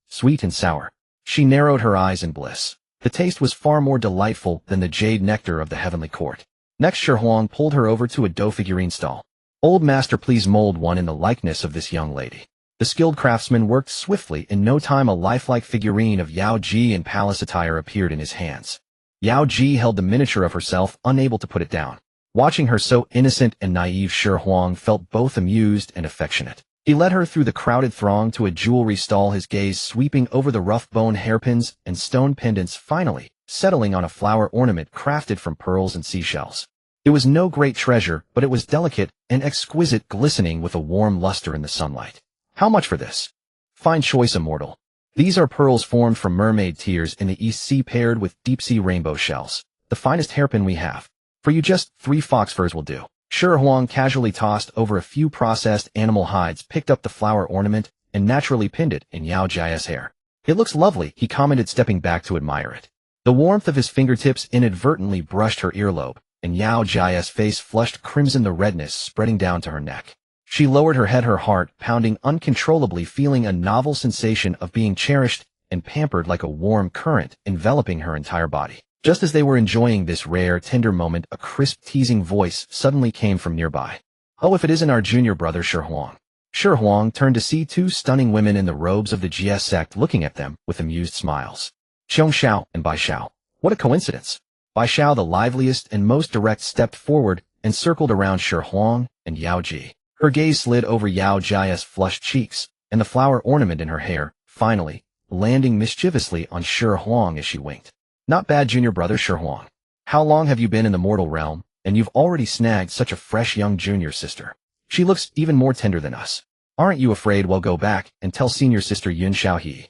Sweet and sour. She narrowed her eyes in bliss. The taste was far more delightful than the jade nectar of the heavenly court. Next, Shi Huang pulled her over to a dough figurine stall. Old master, please mold one in the likeness of this young lady. The skilled craftsman worked swiftly. In no time, a lifelike figurine of Yao Ji in palace attire appeared in his hands. Yao Ji held the miniature of herself, unable to put it down. Watching her so innocent and naive, Shi Huang felt both amused and affectionate. He led her through the crowded throng to a jewelry stall, his gaze sweeping over the rough bone hairpins and stone pendants, finally settling on a flower ornament crafted from pearls and seashells. It was no great treasure, but it was delicate and exquisite, glistening with a warm luster in the sunlight. How much for this? Fine choice, immortal. These are pearls formed from mermaid tears in the East Sea, paired with deep-sea rainbow shells. The finest hairpin we have. For you, just 3 fox furs will do. Shi Huang casually tossed over a few processed animal hides, picked up the flower ornament, and naturally pinned it in Yao Ji's hair. It looks lovely, he commented, stepping back to admire it. The warmth of his fingertips inadvertently brushed her earlobe, and Yao Ji's face flushed crimson, the redness spreading down to her neck. She lowered her head, her heart pounding uncontrollably, feeling a novel sensation of being cherished and pampered like a warm current enveloping her entire body. Just as they were enjoying this rare, tender moment, a crisp, teasing voice suddenly came from nearby. Oh, if it isn't our junior brother, Shi Huang. Shi Huang turned to see 2 stunning women in the robes of the Jie sect looking at them with amused smiles. Xiong Xiao and Bai Xiao. What a coincidence. Bai Xiao, the liveliest and most direct, stepped forward and circled around Shi Huang and Yao Ji. Her gaze slid over Yao Ji's flushed cheeks and the flower ornament in her hair, finally landing mischievously on Shi Huang as she winked. Not bad, junior brother Shi Huang. How long have you been in the mortal realm, and you've already snagged such a fresh young junior sister? She looks even more tender than us. Aren't you afraid we'll go back and tell senior sister Yun Xiaohe?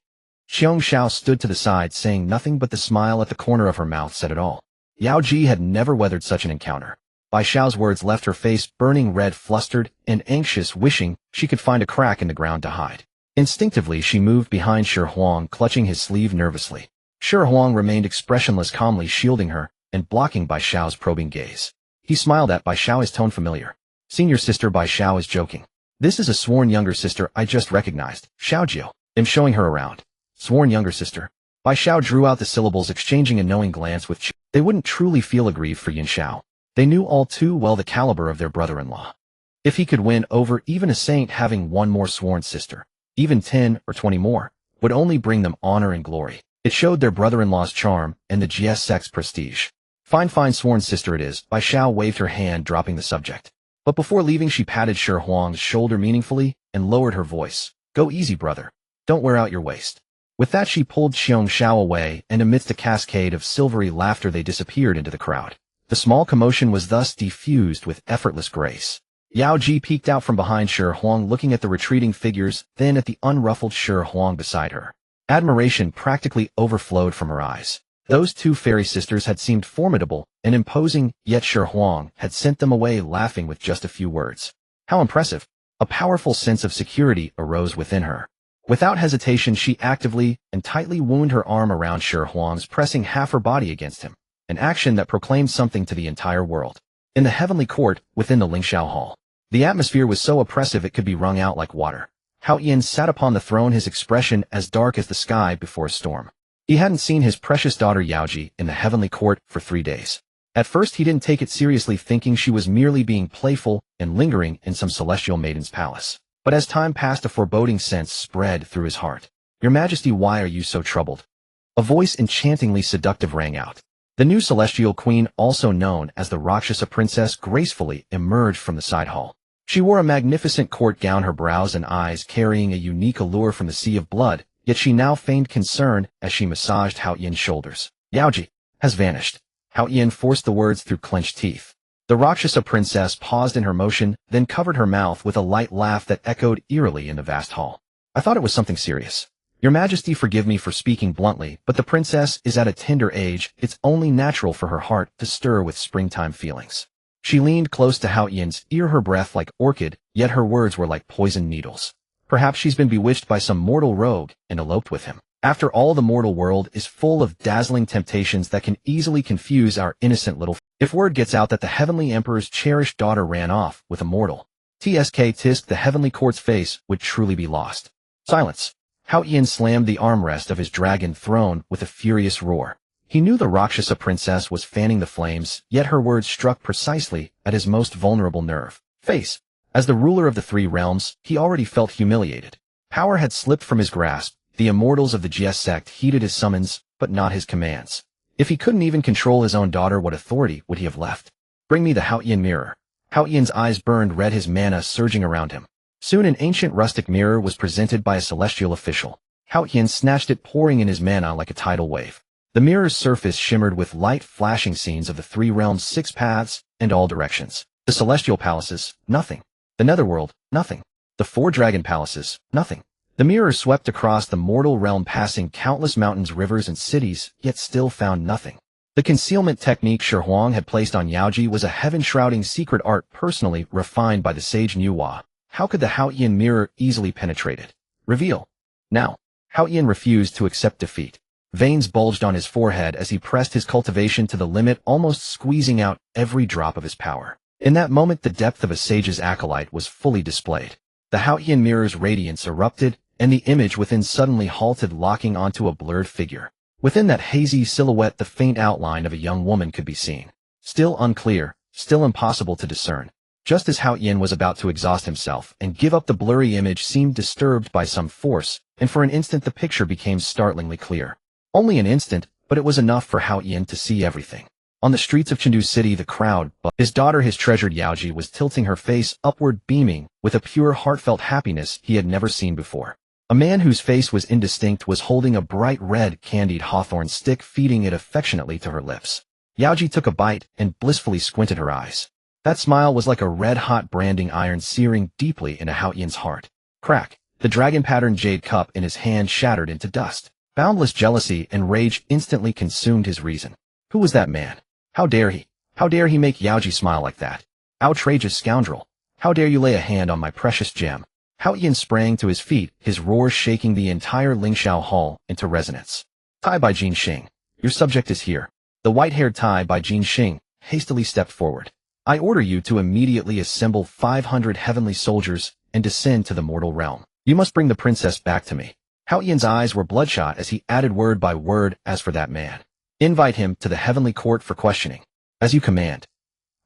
Xiong Xiao stood to the side, saying nothing, but the smile at the corner of her mouth said it all. Yao Ji had never weathered such an encounter. Bai Xiao's words left her face burning red, flustered and anxious, wishing she could find a crack in the ground to hide. Instinctively, she moved behind Shi Huang, clutching his sleeve nervously. Shi Huang remained expressionless, calmly shielding her and blocking Bai Xiao's probing gaze. He smiled at Bai Xiao, his tone familiar. Senior sister, Bai Xiao is joking. This is a sworn younger sister I just recognized. Xiaojiu. I'm showing her around. Sworn younger sister. Bai Xiao drew out the syllables, exchanging a knowing glance with Qiu. They wouldn't truly feel aggrieved for Yin Xiao. They knew all too well the caliber of their brother-in-law. If he could win over even a saint, having one more sworn sister, even 10 or 20 more, would only bring them honor and glory. It showed their brother-in-law's charm and the GS sect's prestige. Fine, sworn sister it is. Bai Xiao waved her hand, dropping the subject. But before leaving, she patted Shi Huang's shoulder meaningfully and lowered her voice. Go easy, brother. Don't wear out your waist. With that she pulled Xiong Xiao away, and amidst a cascade of silvery laughter they disappeared into the crowd. The small commotion was thus diffused with effortless grace. Yao Ji peeked out from behind Shi Huang, looking at the retreating figures, then at the unruffled Shi Huang beside her. Admiration practically overflowed from her eyes. Those two fairy sisters had seemed formidable and imposing, yet Shi Huang had sent them away laughing with just a few words. How impressive! A powerful sense of security arose within her. Without hesitation she actively and tightly wound her arm around Shi Huang's, pressing half her body against him, an action that proclaimed something to the entire world. In the heavenly court, within the Lingxiao Hall, the atmosphere was so oppressive it could be wrung out like water. Hao Yin sat upon the throne, his expression as dark as the sky before a storm. He hadn't seen his precious daughter Yaoji in the heavenly court for 3 days. At first he didn't take it seriously, thinking she was merely being playful and lingering in some celestial maiden's palace. But as time passed, a foreboding sense spread through his heart. "Your Majesty, why are you so troubled?" A voice enchantingly seductive rang out. The new celestial queen, also known as the Rakshasa princess, gracefully emerged from the side hall. She wore a magnificent court gown, her brows and eyes carrying a unique allure from the sea of blood, yet she now feigned concern as she massaged Hao Yin's shoulders. "Yaoji has vanished." Hao Yin forced the words through clenched teeth. The Rakshasa princess paused in her motion, then covered her mouth with a light laugh that echoed eerily in the vast hall. "I thought it was something serious. Your Majesty, forgive me for speaking bluntly, but the princess is at a tender age. It's only natural for her heart to stir with springtime feelings." She leaned close to Hao Yin's ear, her breath like orchid, yet her words were like poisoned needles. "Perhaps she's been bewitched by some mortal rogue and eloped with him. After all, the mortal world is full of dazzling temptations that can easily confuse our innocent little. If word gets out that the Heavenly Emperor's cherished daughter ran off with a mortal, tisk, the Heavenly Court's face would truly be lost." Silence. Hao Yin slammed the armrest of his dragon throne with a furious roar. He knew the Rakshasa princess was fanning the flames, yet her words struck precisely at his most vulnerable nerve. Face. As the ruler of the 3 realms, he already felt humiliated. Power had slipped from his grasp. The immortals of the GS sect heeded his summons, but not his commands. If he couldn't even control his own daughter, what authority would he have left? "Bring me the Hao Yin mirror." Hao Yin's eyes burned red, his mana surging around him. Soon an ancient rustic mirror was presented by a celestial official. Hao Yin snatched it, pouring in his mana like a tidal wave. The mirror's surface shimmered with light, flashing scenes of the 3 realms, 6 paths, and all directions. The celestial palaces, nothing. The netherworld, nothing. The 4 dragon palaces, nothing. The mirror swept across the mortal realm, passing countless mountains, rivers, and cities, yet still found nothing. The concealment technique Shi Huang had placed on Yaoji was a heaven-shrouding secret art personally refined by the sage Nuwa. How could the Hao Yin mirror easily penetrate it? "Reveal." Now. Hao Yin refused to accept defeat. Veins bulged on his forehead as he pressed his cultivation to the limit, almost squeezing out every drop of his power. In that moment, the depth of a sage's acolyte was fully displayed. The Hao Yin mirror's radiance erupted, and the image within suddenly halted, locking onto a blurred figure. Within that hazy silhouette, the faint outline of a young woman could be seen. Still unclear, still impossible to discern. Just as Hao Yin was about to exhaust himself and give up, the blurry image seemed disturbed by some force, and for an instant the picture became startlingly clear. Only an instant, but it was enough for Hao Yin to see everything. On the streets of Chengdu City, the crowd, but his daughter, his treasured Yaoji, was tilting her face upward, beaming with a pure, heartfelt happiness he had never seen before. A man whose face was indistinct was holding a bright red candied hawthorn stick, feeding it affectionately to her lips. Yaoji took a bite and blissfully squinted her eyes. That smile was like a red-hot branding iron, searing deeply into Hao Yin's heart. Crack! The dragon-patterned jade cup in his hand shattered into dust. Boundless jealousy and rage instantly consumed his reason. Who was that man? How dare he? How dare he make Yaoji smile like that? Outrageous scoundrel! How dare you lay a hand on my precious gem? Hao Yin sprang to his feet, his roar shaking the entire Lingxiao Hall into resonance. Tai by Jin Xing. Your subject is here. The white-haired Tai by Jin Xing hastily stepped forward. I order you to immediately assemble 500 heavenly soldiers and descend to the mortal realm. You must bring the princess back to me. Hao Yin's eyes were bloodshot as he added word by word, as for that man, invite him to the heavenly court for questioning. As you command.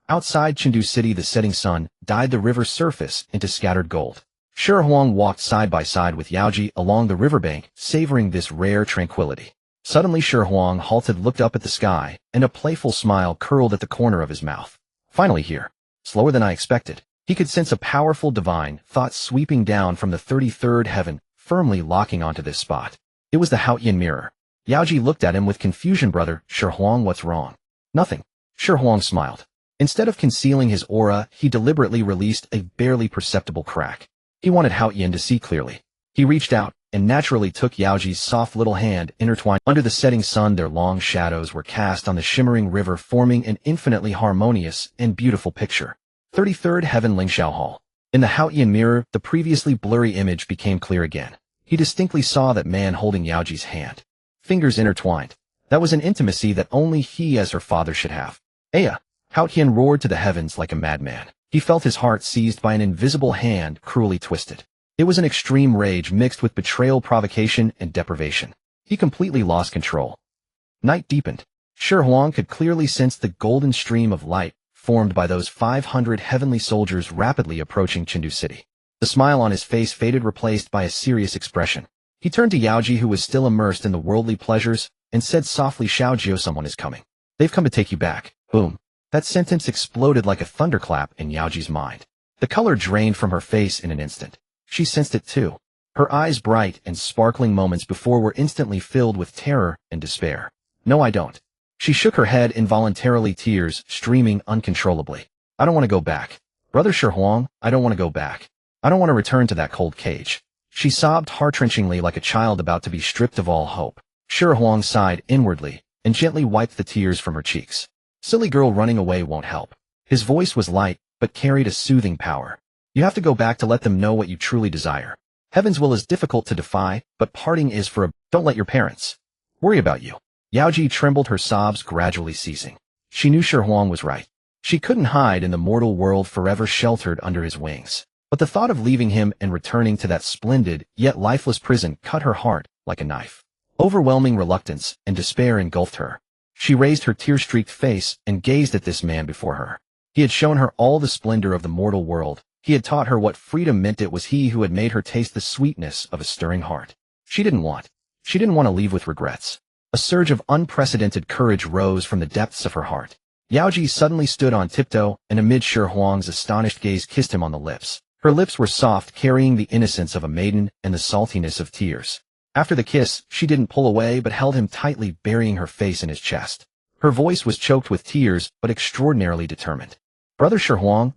Outside Chengdu City, the setting sun dyed the river's surface into scattered gold. Shi Huang walked side by side with Yaoji along the riverbank, savoring this rare tranquility. Suddenly Shi Huang halted, looked up at the sky, and a playful smile curled at the corner of his mouth. Finally here. Slower than I expected. He could sense a powerful divine thought sweeping down from the 33rd heaven, firmly locking onto this spot. It was the Haotian mirror. Yaoji looked at him with confusion. Brother Shi, what's wrong? Nothing. Shi smiled. Instead of concealing his aura, he deliberately released a barely perceptible crack. He wanted Haotian to see clearly. He reached out and naturally took Yaoji's soft little hand, intertwined. Under the setting sun, their long shadows were cast on the shimmering river, forming an infinitely harmonious and beautiful picture. 33rd Heaven Lingxiao Hall. In the Haotian mirror, the previously blurry image became clear again. He distinctly saw that man holding Yaoji's hand. Fingers intertwined. That was an intimacy that only he as her father should have. Aya! Haotian roared to the heavens like a madman. He felt his heart seized by an invisible hand, cruelly twisted. It was an extreme rage mixed with betrayal, provocation, and deprivation. He completely lost control. Night deepened. Shi could clearly sense the golden stream of light formed by those 500 heavenly soldiers rapidly approaching Chengdu City. The smile on his face faded, replaced by a serious expression. He turned to Yaoji, who was still immersed in the worldly pleasures, and said softly, Xiao, someone is coming. They've come to take you back. Boom. That sentence exploded like a thunderclap in Yaoji's mind. The color drained from her face in an instant. She sensed it too. Her eyes, bright and sparkling moments before, were instantly filled with terror and despair. No, I don't. She shook her head, involuntarily, tears streaming uncontrollably. I don't want to go back. Brother Shi, I don't want to go back. I don't want to return to that cold cage. She sobbed heart-wrenchingly like a child about to be stripped of all hope. Shi sighed inwardly and gently wiped the tears from her cheeks. Silly girl, running away won't help. His voice was light, but carried a soothing power. You have to go back to let them know what you truly desire. Heaven's will is difficult to defy, but parting is for a... Don't let your parents worry about you. Yaoji trembled, her sobs gradually ceasing. She knew Shi was right. She couldn't hide in the mortal world forever, sheltered under his wings. But the thought of leaving him and returning to that splendid, yet lifeless prison cut her heart like a knife. Overwhelming reluctance and despair engulfed her. She raised her tear-streaked face and gazed at this man before her. He had shown her all the splendor of the mortal world. He had taught her what freedom meant. It was he who had made her taste the sweetness of a stirring heart. She didn't want to leave with regrets. A surge of unprecedented courage rose from the depths of her heart. Yaoji suddenly stood on tiptoe, and amid Shi astonished gaze kissed him on the lips. Her lips were soft, carrying the innocence of a maiden and the saltiness of tears. After the kiss, she didn't pull away but held him tightly, burying her face in his chest. Her voice was choked with tears, but extraordinarily determined. Brother Shi,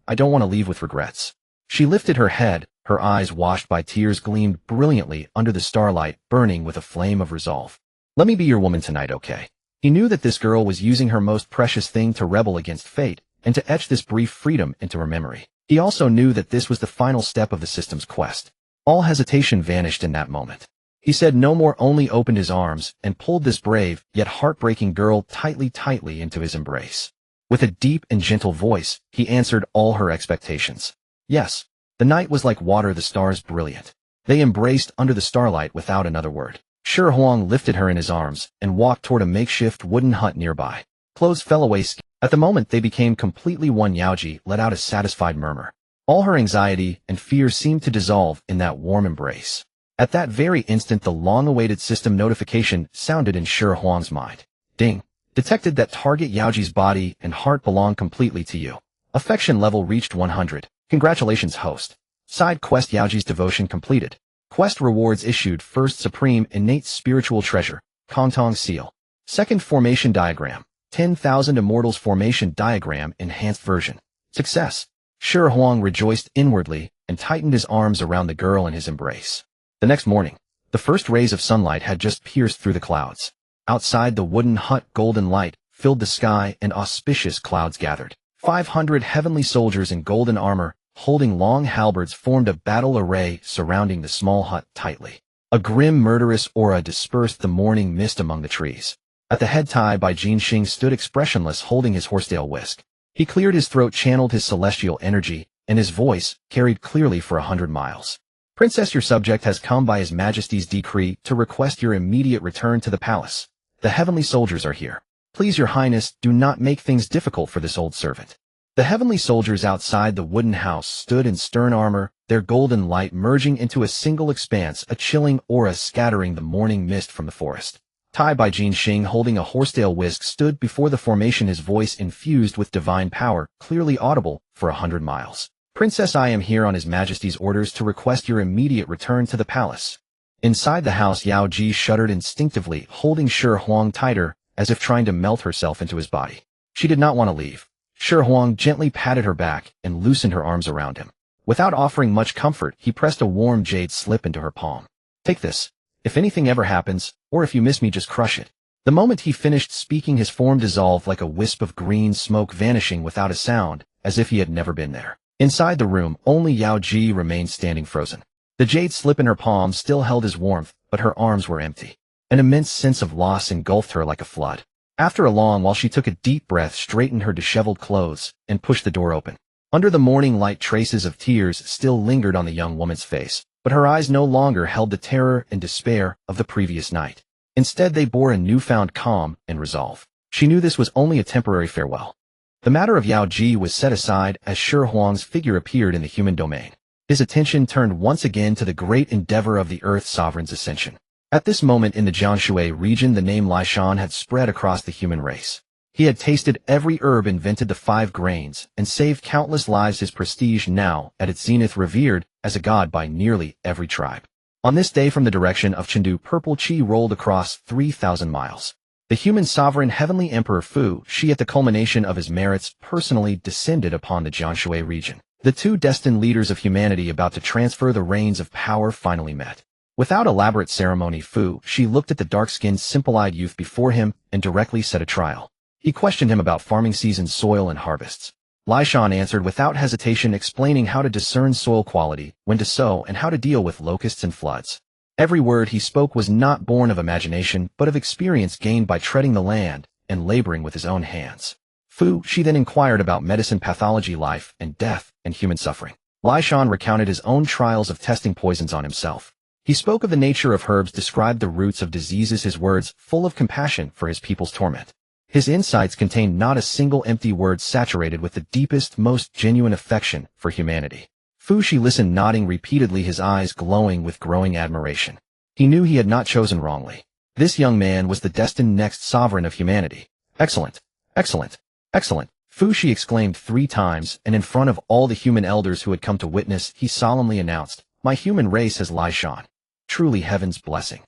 I don't want to leave with regrets. She lifted her head, her eyes washed by tears gleamed brilliantly under the starlight, burning with a flame of resolve. Let me be your woman tonight, okay? He knew that this girl was using her most precious thing to rebel against fate, and to etch this brief freedom into her memory. He also knew that this was the final step of the system's quest. All hesitation vanished in that moment. He said no more, only opened his arms and pulled this brave, yet heartbreaking girl tightly into his embrace. With a deep and gentle voice, he answered all her expectations. Yes. The night was like water, the stars brilliant. They embraced under the starlight without another word. Shi lifted her in his arms and walked toward a makeshift wooden hut nearby. Clothes fell away. At the moment they became completely one. Yaoji let out a satisfied murmur. All her anxiety and fear seemed to dissolve in that warm embrace. At that very instant the long-awaited system notification sounded in Shi mind. Ding. Detected that target. Yaoji's body and heart belong completely to you. Affection level reached 100. Congratulations, host. Side quest: Yaoji's devotion completed. Quest rewards issued: First, Supreme Innate Spiritual Treasure, Kongtong Seal. Second, Formation Diagram, 10,000 Immortals Formation Diagram Enhanced Version. Success. Shi rejoiced inwardly and tightened his arms around the girl in his embrace. The next morning, the first rays of sunlight had just pierced through the clouds. Outside the wooden hut, golden light filled the sky and auspicious clouds gathered. 500 heavenly soldiers in golden armor, holding long halberds, formed a battle array surrounding the small hut tightly. A grim, murderous aura dispersed the morning mist among the trees. At the head, Tai by Jin stood expressionless, holding his horsetail whisk. He cleared his throat, channeled his celestial energy, and his voice carried clearly for 100 miles. Princess, your subject has come by His Majesty's decree to request your immediate return to the palace. The heavenly soldiers are here. Please, your highness, do not make things difficult for this old servant. The heavenly soldiers outside the wooden house stood in stern armor, their golden light merging into a single expanse, a chilling aura scattering the morning mist from the forest. Tai by Jin, holding a horsetail whisk, stood before the formation, his voice infused with divine power, clearly audible for 100 miles. Princess, I am here on His Majesty's orders to request your immediate return to the palace. Inside the house, Yao Ji shuddered instinctively, holding Shi Huang tighter, as if trying to melt herself into his body. She did not want to leave. Shi Huang gently patted her back and loosened her arms around him. Without offering much comfort, he pressed a warm jade slip into her palm. Take this. If anything ever happens, or if you miss me, just crush it. The moment he finished speaking, his form dissolved like a wisp of green smoke, vanishing without a sound, as if he had never been there. Inside the room, only Yao Ji remained standing frozen. The jade slip in her palm still held his warmth, but her arms were empty. An immense sense of loss engulfed her like a flood. After a long while, she took a deep breath, straightened her disheveled clothes, and pushed the door open. Under the morning light, traces of tears still lingered on the young woman's face, but her eyes no longer held the terror and despair of the previous night. Instead, they bore a newfound calm and resolve. She knew this was only a temporary farewell. The matter of Yao Ji was set aside as Shi Huang's figure appeared in the human domain. His attention turned once again to the great endeavor of the Earth Sovereign's ascension. At this moment in the Jianshui region, the name Lai Shan had spread across the human race. He had tasted every herb, invented the 5 grains, and saved countless lives. His prestige now, at its zenith, revered as a god by nearly every tribe. On this day, from the direction of Chengdu, purple qi rolled across 3,000 miles. The human sovereign heavenly emperor Fuxi, at the culmination of his merits, personally descended upon the Jianshui region. The two destined leaders of humanity about to transfer the reins of power finally met. Without elaborate ceremony, Fuxi looked at the dark-skinned, simple-eyed youth before him and directly set a trial. He questioned him about farming seasons, soil, and harvests. Lai Shan answered without hesitation, explaining how to discern soil quality, when to sow, and how to deal with locusts and floods. Every word he spoke was not born of imagination, but of experience gained by treading the land and laboring with his own hands. Fuxi then inquired about medicine, pathology, life and death, and human suffering. Lai Shan recounted his own trials of testing poisons on himself. He spoke of the nature of herbs, described the roots of diseases, his words full of compassion for his people's torment. His insights contained not a single empty word, saturated with the deepest, most genuine affection for humanity. Fuxi listened, nodding repeatedly, his eyes glowing with growing admiration. He knew he had not chosen wrongly. This young man was the destined next sovereign of humanity. Excellent, excellent, excellent, Fuxi exclaimed 3 times, and in front of all the human elders who had come to witness, he solemnly announced, "My human race has Lai Shan. Truly heaven's blessing.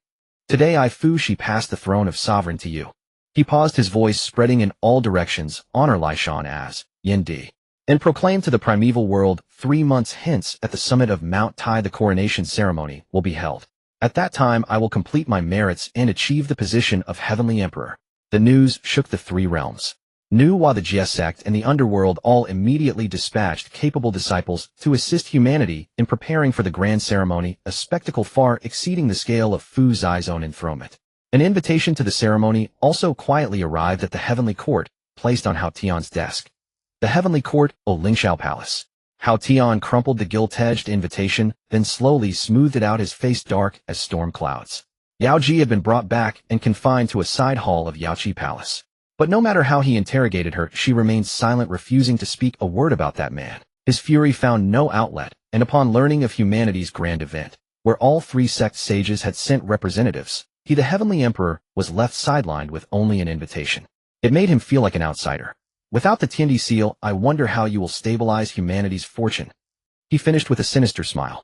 Today I, Fuxi, pass the throne of sovereign to you." He paused, his voice spreading in all directions, "Honor Lai Shan as Yin Di, and proclaim to the primeval world, 3 months hence at the summit of Mount Tai the coronation ceremony will be held. At that time I will complete my merits and achieve the position of heavenly emperor." The news shook the 3 realms. Nuwa, the Jie sect, and the underworld all immediately dispatched capable disciples to assist humanity in preparing for the grand ceremony, a spectacle far exceeding the scale of Fuxi's own enthronement. An invitation to the ceremony also quietly arrived at the heavenly court, placed on Hao Tian's desk. The heavenly court, O Lingxiao Palace. Hao Tian crumpled the gilt-edged invitation, then slowly smoothed it out, his face dark as storm clouds. Yao Ji had been brought back and confined to a side hall of Yaoqi Palace. But no matter how he interrogated her, she remained silent, refusing to speak a word about that man. His fury found no outlet, and upon learning of humanity's grand event, where all 3 sect sages had sent representatives, he, the heavenly emperor, was left sidelined with only an invitation. It made him feel like an outsider. "Without the Tiandi seal, I wonder how you will stabilize humanity's fortune," he finished with a sinister smile.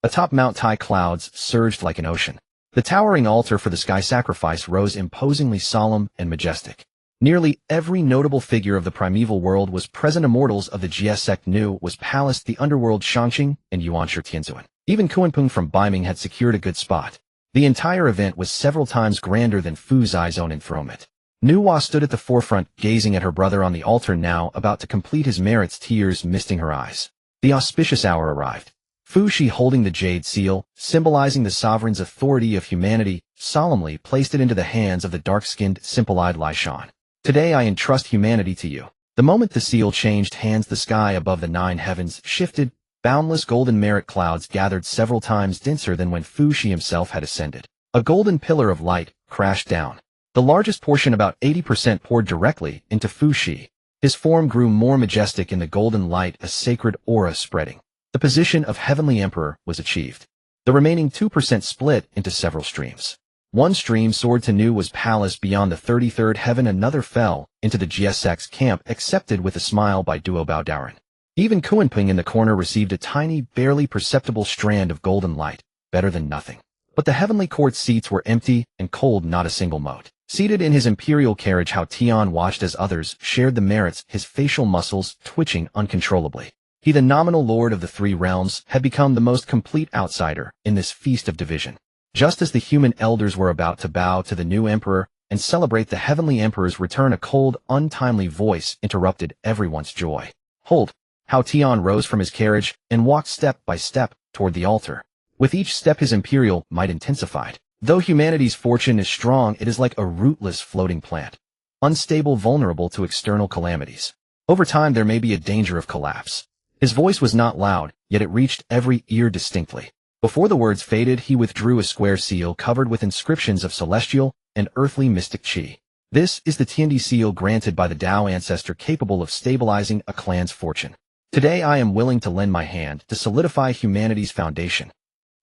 Atop Mount Tai, clouds surged like an ocean. The towering altar for the sky sacrifice rose imposingly solemn and majestic. Nearly every notable figure of the primeval world was present. Immortals of the Jie sect Nu was Palace, the underworld Shangqing, and Yuanshi Tianzuan. Even Kuanping from Baiming had secured a good spot. The entire event was several times grander than Fuxi's own enthronement. Nuwa stood at the forefront, gazing at her brother on the altar, now about to complete his merits, tears misting her eyes. The auspicious hour arrived. Fuxi, holding the jade seal, symbolizing the sovereign's authority of humanity, solemnly placed it into the hands of the dark-skinned, simple-eyed Lai Shan. "Today I entrust humanity to you." The moment the seal changed hands, the sky above the 9 heavens shifted. Boundless golden merit clouds gathered, several times denser than when Fuxi himself had ascended. A golden pillar of light crashed down. The largest portion, about 80%, poured directly into Fuxi. His form grew more majestic in the golden light, a sacred aura spreading. The position of heavenly emperor was achieved. The remaining 2% split into several streams. One stream soared to Nuwa's palace beyond the 33rd heaven, another fell into the Jie sect's camp, accepted with a smile by Duo Bao Daoren. Even Kuanping in the corner received a tiny, barely perceptible strand of golden light, better than nothing. But the heavenly court seats were empty and cold, not a single mote. Seated in his imperial carriage, Hao Tian watched as others shared the merits, his facial muscles twitching uncontrollably. He, the nominal lord of the three realms, had become the most complete outsider in this feast of division. Just as the human elders were about to bow to the new emperor and celebrate the heavenly emperor's return, a cold, untimely voice interrupted everyone's joy. "Hold!" Hao Tian rose from his carriage and walked step by step toward the altar. With each step his imperial might intensified. Though humanity's fortune is strong, it is like a rootless floating plant, unstable, vulnerable to external calamities. Over time there may be a danger of collapse. His voice was not loud, yet it reached every ear distinctly. Before the words faded, he withdrew a square seal covered with inscriptions of celestial and earthly mystic qi. This is the Tiandi seal granted by the Tao ancestor, capable of stabilizing a clan's fortune. Today I am willing to lend my hand to solidify humanity's foundation.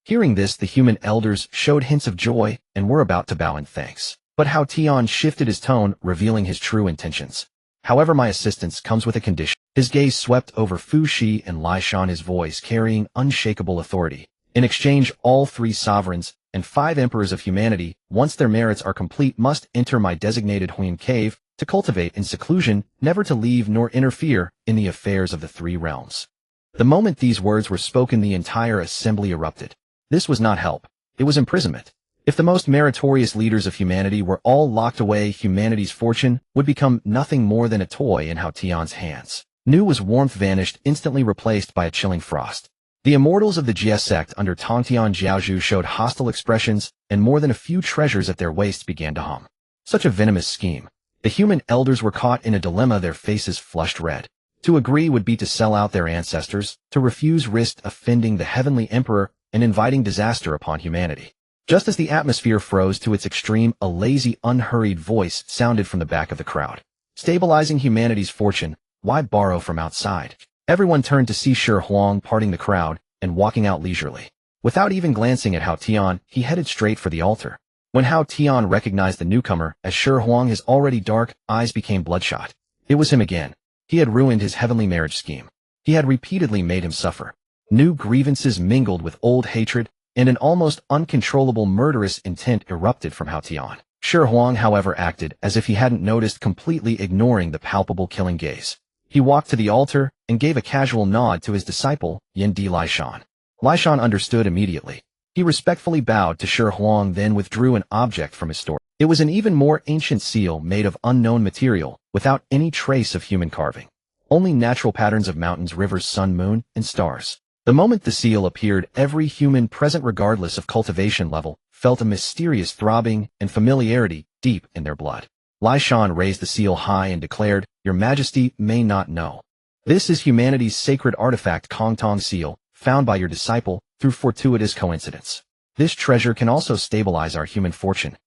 Hearing this, the human elders showed hints of joy and were about to bow in thanks. But Hao Tian shifted his tone, revealing his true intentions. "However, my assistance comes with a condition." His gaze swept over Fuxi and Lishan, his voice carrying unshakable authority. "In exchange, all three sovereigns and 5 emperors of humanity, once their merits are complete, must enter my designated Huan cave to cultivate in seclusion, never to leave nor interfere in the affairs of the three realms." The moment these words were spoken, the entire assembly erupted. This was not help. It was imprisonment. If the most meritorious leaders of humanity were all locked away, humanity's fortune would become nothing more than a toy in Hao Tian's hands. Nuwa's warmth vanished, instantly replaced by a chilling frost. The immortals of the Jie sect under Tongtian Jiaozhu showed hostile expressions, and more than a few treasures at their waists began to hum. Such a venomous scheme. The human elders were caught in a dilemma, their faces flushed red. To agree would be to sell out their ancestors, to refuse risked offending the heavenly emperor and inviting disaster upon humanity. Just as the atmosphere froze to its extreme, a lazy, unhurried voice sounded from the back of the crowd. "Stabilizing humanity's fortune, why borrow from outside?" Everyone turned to see Shi Huang parting the crowd and walking out leisurely. Without even glancing at Hao Tian, he headed straight for the altar. When Hao Tian recognized the newcomer as Shi Huang, his already dark eyes became bloodshot. It was him again. He had ruined his heavenly marriage scheme. He had repeatedly made him suffer. New grievances mingled with old hatred, and an almost uncontrollable murderous intent erupted from Hao Tian. Shi Huang, however, acted as if he hadn't noticed, completely ignoring the palpable killing gaze. He walked to the altar and gave a casual nod to his disciple, Yin Di Lishan. Lishan understood immediately. He respectfully bowed to Shi Huang, then withdrew an object from his store. It was an even more ancient seal made of unknown material, without any trace of human carving. Only natural patterns of mountains, rivers, sun, moon, and stars. The moment the seal appeared, every human present, regardless of cultivation level, felt a mysterious throbbing and familiarity deep in their blood. Lishan raised the seal high and declared, "Your Majesty may not know. This is humanity's sacred artifact, Kongtong seal, found by your disciple through fortuitous coincidence. This treasure can also stabilize our human fortune."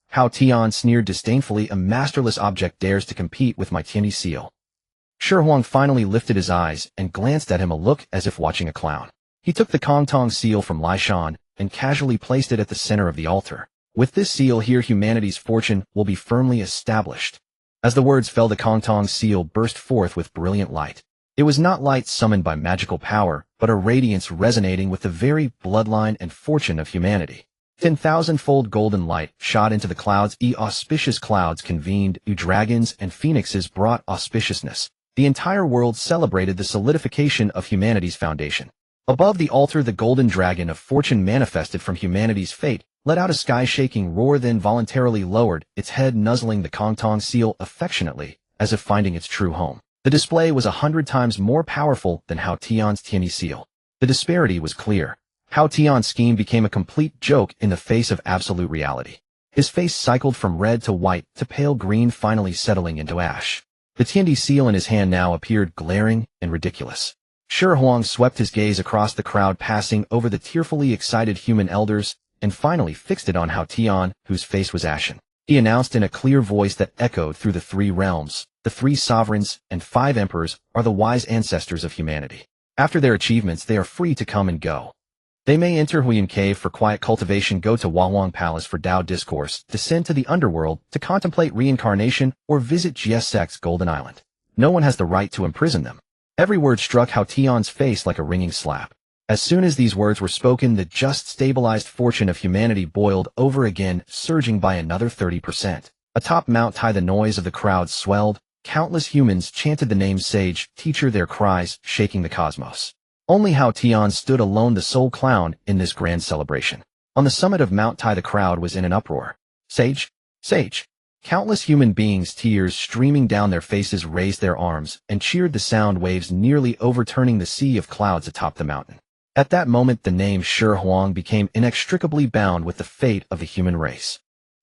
Hao Tian sneered disdainfully, "A masterless object dares to compete with my Tiandi seal." Shi Huang finally lifted his eyes and glanced at him, a look as if watching a clown. He took the Kongtong seal from Lishan and casually placed it at the center of the altar. "With this seal here, humanity's fortune will be firmly established." As the words fell, the Kongtong seal burst forth with brilliant light. It was not light summoned by magical power, but a radiance resonating with the very bloodline and fortune of humanity. 10,000-fold golden light shot into the clouds. Auspicious clouds convened. Dragons and phoenixes brought auspiciousness. The entire world celebrated the solidification of humanity's foundation. Above the altar, the golden dragon of fortune manifested from humanity's fate, let out a sky-shaking roar, then voluntarily lowered its head, nuzzling the Kongtong seal affectionately, as if finding its true home. The display was 100 times more powerful than Hao Tian's Tiandi seal. The disparity was clear. Hao Tian's scheme became a complete joke in the face of absolute reality. His face cycled from red to white to pale green, finally settling into ash. The Tiandi seal in his hand now appeared glaring and ridiculous. Shi Huang swept his gaze across the crowd, passing over the tearfully excited human elders, and finally fixed it on Hao Tian, whose face was ashen. He announced in a clear voice that echoed through the three realms, "The three sovereigns and 5 emperors are the wise ancestors of humanity. After their achievements, they are free to come and go. They may enter Huan Cave for quiet cultivation, go to Huang Palace for Tao discourse, descend to the underworld to contemplate reincarnation, or visit Jie Sect's Golden Island. No one has the right to imprison them." Every word struck Hao Tian's face like a ringing slap. As soon as these words were spoken, the just stabilized fortune of humanity boiled over again, surging by another 30%. Atop Mount Tai, the noise of the crowd swelled. Countless humans chanted the name Sage, Teacher, their cries shaking the cosmos. Only Hao Tian stood alone, the sole clown in this grand celebration. On the summit of Mount Tai, the crowd was in an uproar. Sage! Sage! Countless human beings, tears streaming down their faces, raised their arms and cheered, the sound waves nearly overturning the sea of clouds atop the mountain. At that moment, the name Shi Huang became inextricably bound with the fate of the human race.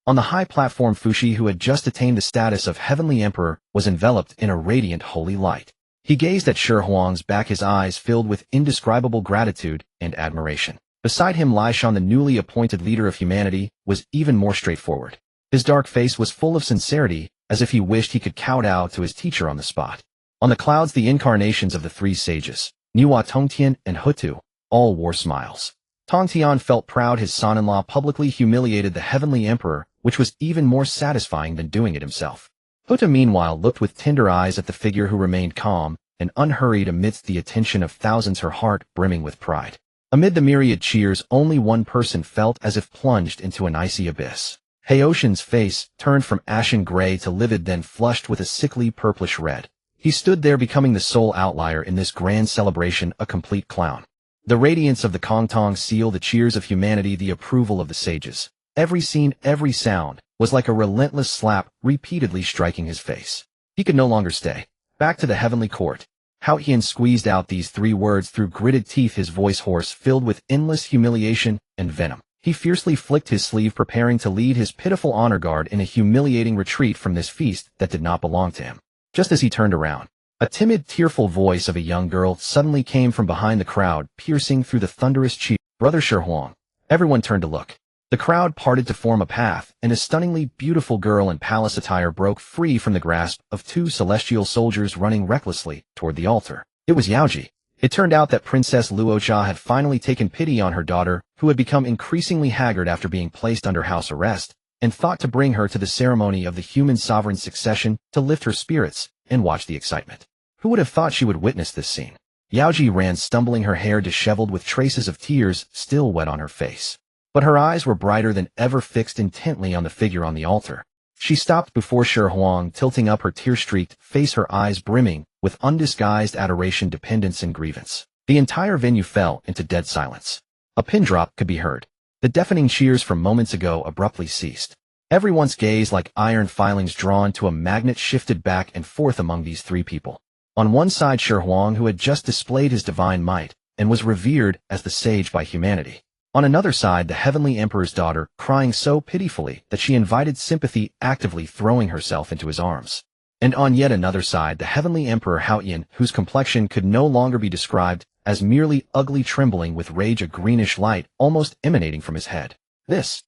On the high platform, Fuxi, who had just attained the status of Heavenly Emperor, was enveloped in a radiant holy light. He gazed at Shi Huang's back, his eyes filled with indescribable gratitude and admiration. Beside him, Lai Shan, the newly appointed leader of humanity, was even more straightforward. His dark face was full of sincerity, as if he wished he could kowtow to his teacher on the spot. On the clouds, the incarnations of the three sages, Nuwa, Tongtian, and Hutu, all wore smiles. Tongtian felt proud his son-in-law publicly humiliated the Heavenly Emperor, which was even more satisfying than doing it himself. Hutu, meanwhile, looked with tender eyes at the figure who remained calm and unhurried amidst the attention of thousands, her heart brimming with pride. Amid the myriad cheers, only one person felt as if plunged into an icy abyss. Haoshan's face turned from ashen gray to livid, then flushed with a sickly purplish red. He stood there, becoming the sole outlier in this grand celebration, a complete clown. The radiance of the Kongtong seal, the cheers of humanity, the approval of the sages. Every scene, every sound, was like a relentless slap, repeatedly striking his face. He could no longer stay. Back to the heavenly court. Hao Tian squeezed out these three words through gritted teeth, his voice hoarse, filled with endless humiliation and venom. He fiercely flicked his sleeve, preparing to lead his pitiful honor guard in a humiliating retreat from this feast that did not belong to him. Just as he turned around, a timid, tearful voice of a young girl suddenly came from behind the crowd, piercing through the thunderous cheer. Brother Shi Huang. Everyone turned to look. The crowd parted to form a path, and a stunningly beautiful girl in palace attire broke free from the grasp of two celestial soldiers running recklessly toward the altar. It was Yaoji. It turned out that Princess Luocha had finally taken pity on her daughter, who had become increasingly haggard after being placed under house arrest, and thought to bring her to the ceremony of the human sovereign's succession to lift her spirits and watch the excitement. Who would have thought she would witness this scene? Yaoji ran stumbling, her hair disheveled with traces of tears still wet on her face. But her eyes were brighter than ever, fixed intently on the figure on the altar. She stopped before Shi Huang, tilting up her tear-streaked face, her eyes brimming with undisguised adoration, dependence, and grievance. The entire venue fell into dead silence. A pin drop could be heard. The deafening cheers from moments ago abruptly ceased. Everyone's gaze, like iron filings drawn to a magnet, shifted back and forth among these three people. On one side, Shi Huang, who had just displayed his divine might and was revered as the sage by humanity. On another side, the Heavenly Emperor's daughter, crying so pitifully that she invited sympathy, actively throwing herself into his arms. And on yet another side, the Heavenly Emperor Hao Tian, whose complexion could no longer be described as merely ugly, trembling with rage, a greenish light almost emanating from his head. This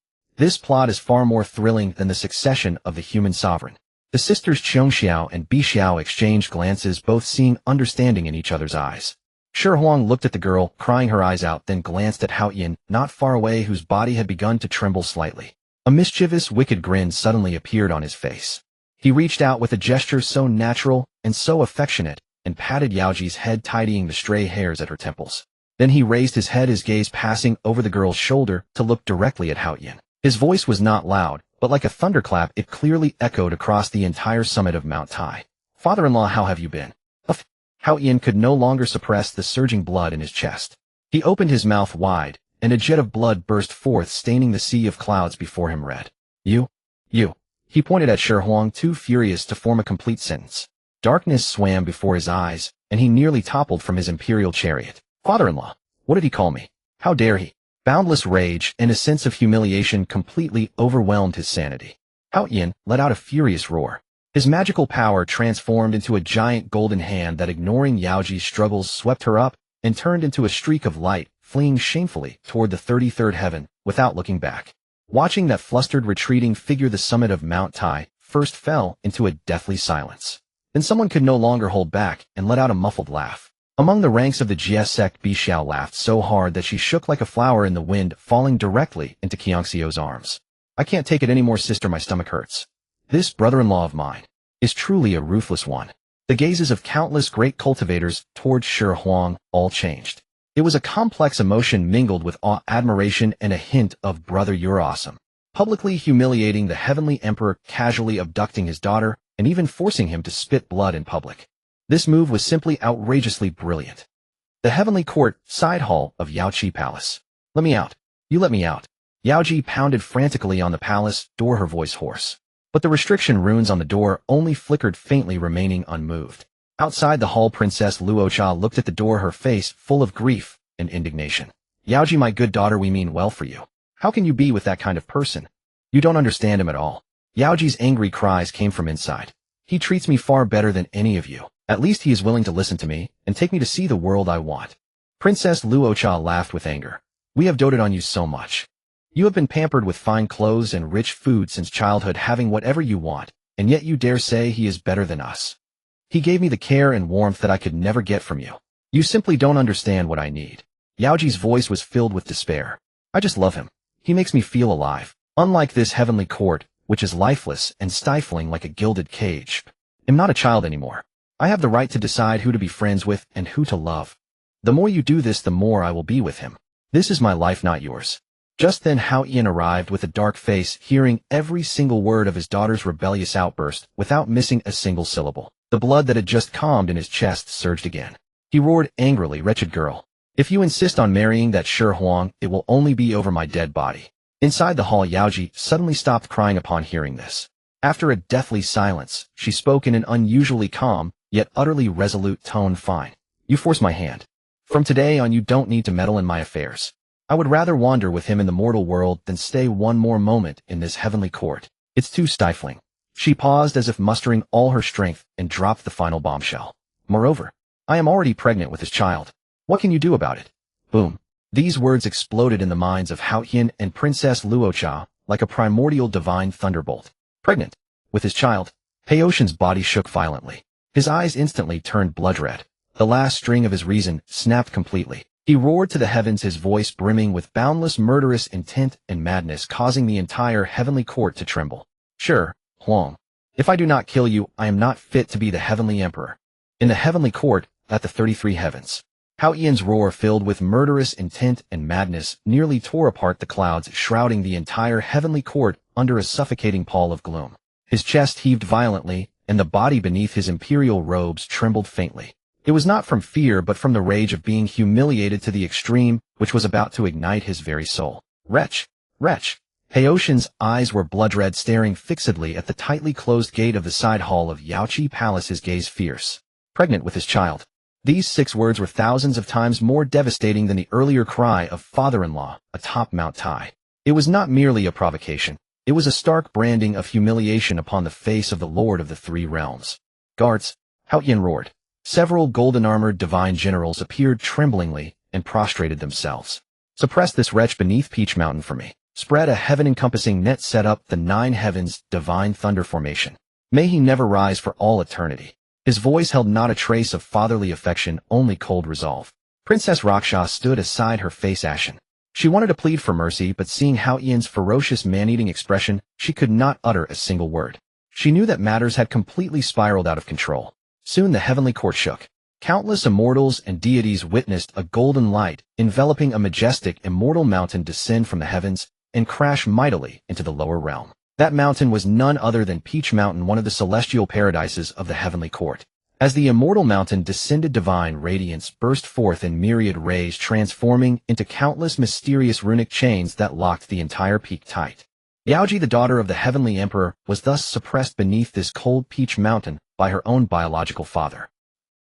plot is far more thrilling than the succession of the human sovereign. The sisters Qiongxiao and Bixiao exchanged glances, both seeing understanding in each other's eyes. Shi Huang looked at the girl, crying her eyes out, then glanced at Hao Tian, not far away, whose body had begun to tremble slightly. A mischievous, wicked grin suddenly appeared on his face. He reached out with a gesture so natural and so affectionate, and patted Yaoji's head, tidying the stray hairs at her temples. Then he raised his head, his gaze passing over the girl's shoulder to look directly at Hao Tian. His voice was not loud, but like a thunderclap, it clearly echoed across the entire summit of Mount Tai. Father-in-law, how have you been? Hao Tian could no longer suppress the surging blood in his chest. He opened his mouth wide, and a jet of blood burst forth, staining the sea of clouds before him red. You. He pointed at Shi Huang, too furious to form a complete sentence. Darkness swam before his eyes, and he nearly toppled from his imperial chariot. Father-in-law, what did he call me? How dare he? Boundless rage and a sense of humiliation completely overwhelmed his sanity. Hao Tian let out a furious roar. His magical power transformed into a giant golden hand that, ignoring Yaoji's struggles, swept her up and turned into a streak of light, fleeing shamefully toward the 33rd heaven without looking back. Watching that flustered, retreating figure, the summit of Mount Tai first fell into a deathly silence. Then someone could no longer hold back and let out a muffled laugh. Among the ranks of the Jie sect, Bixiao laughed so hard that she shook like a flower in the wind, falling directly into Qiongxiao's arms. I can't take it anymore, sister, my stomach hurts. This brother-in-law of mine is truly a ruthless one. The gazes of countless great cultivators towards Shi Huang all changed. It was a complex emotion mingled with awe, admiration, and a hint of "brother, you're awesome." Publicly humiliating the heavenly emperor, casually abducting his daughter, and even forcing him to spit blood in public. This move was simply outrageously brilliant. The heavenly court, side hall of Yaoqi Palace. "Let me out. You let me out." Yaoji pounded frantically on the palace door, her voice hoarse. But the restriction runes on the door only flickered faintly, remaining unmoved. Outside the hall, Princess Luocha looked at the door, her face full of grief and indignation. "Yaoji, my good daughter, we mean well for you. How can you be with that kind of person? You don't understand him at all." Yaoji's angry cries came from inside. "He treats me far better than any of you. At least he is willing to listen to me and take me to see the world I want." Princess Luocha laughed with anger. "We have doted on you so much. You have been pampered with fine clothes and rich food since childhood, having whatever you want, and yet you dare say he is better than us. He gave me the care and warmth that I could never get from you. You simply don't understand what I need." Yaoji's voice was filled with despair. "I just love him. He makes me feel alive. Unlike this heavenly court, which is lifeless and stifling like a gilded cage. I'm not a child anymore. I have the right to decide who to be friends with and who to love. The more you do this, the more I will be with him. This is my life, not yours." Just then Hao Ian arrived with a dark face, hearing every single word of his daughter's rebellious outburst without missing a single syllable. The blood that had just calmed in his chest surged again. He roared angrily, "Wretched girl. If you insist on marrying that Shi Huang, it will only be over my dead body." Inside the hall, Yaoji suddenly stopped crying upon hearing this. After a deathly silence, she spoke in an unusually calm, yet utterly resolute tone. "Fine. You force my hand. From today on, you don't need to meddle in my affairs. I would rather wander with him in the mortal world than stay one more moment in this heavenly court. It's too stifling." She paused as if mustering all her strength and dropped the final bombshell. "Moreover, I am already pregnant with his child. What can you do about it?" Boom. These words exploded in the minds of Hao Qian and Princess Luocha like a primordial divine thunderbolt. Pregnant? With his child? Heotian's body shook violently. His eyes instantly turned blood red. The last string of his reason snapped completely. He roared to the heavens, his voice brimming with boundless murderous intent and madness, causing the entire heavenly court to tremble. "Sure, Huang. If I do not kill you, I am not fit to be the heavenly emperor." In the heavenly court, at the 33 heavens, Hao Ian's roar, filled with murderous intent and madness, nearly tore apart the clouds shrouding the entire heavenly court under a suffocating pall of gloom. His chest heaved violently, and the body beneath his imperial robes trembled faintly. It was not from fear but from the rage of being humiliated to the extreme, which was about to ignite his very soul. "Wretch! Wretch!" Heotian's eyes were blood-red, staring fixedly at the tightly closed gate of the side hall of Yaoqi Palace, his gaze fierce. "Pregnant with his child." These 6 words were thousands of times more devastating than the earlier cry of father-in-law atop Mount Tai. It was not merely a provocation. It was a stark branding of humiliation upon the face of the Lord of the Three Realms. "Guards!" Hao Qian roared. Several golden-armored divine generals appeared tremblingly and prostrated themselves. "Suppress this wretch beneath Peach Mountain for me. Spread a heaven-encompassing net, set up the 9 heavens, divine thunder formation. May he never rise for all eternity." His voice held not a trace of fatherly affection, only cold resolve. Princess Raksha stood aside, her face ashen. She wanted to plead for mercy, but seeing Hao Ian's ferocious man-eating expression, she could not utter a single word. She knew that matters had completely spiraled out of control. Soon the heavenly court shook. Countless immortals and deities witnessed a golden light enveloping a majestic immortal mountain descend from the heavens and crash mightily into the lower realm. That mountain was none other than Peach Mountain, one of the celestial paradises of the heavenly court. As the immortal mountain descended, divine radiance burst forth in myriad rays, transforming into countless mysterious runic chains that locked the entire peak tight. Yaoji, the daughter of the heavenly emperor, was thus suppressed beneath this cold Peach Mountain by her own biological father.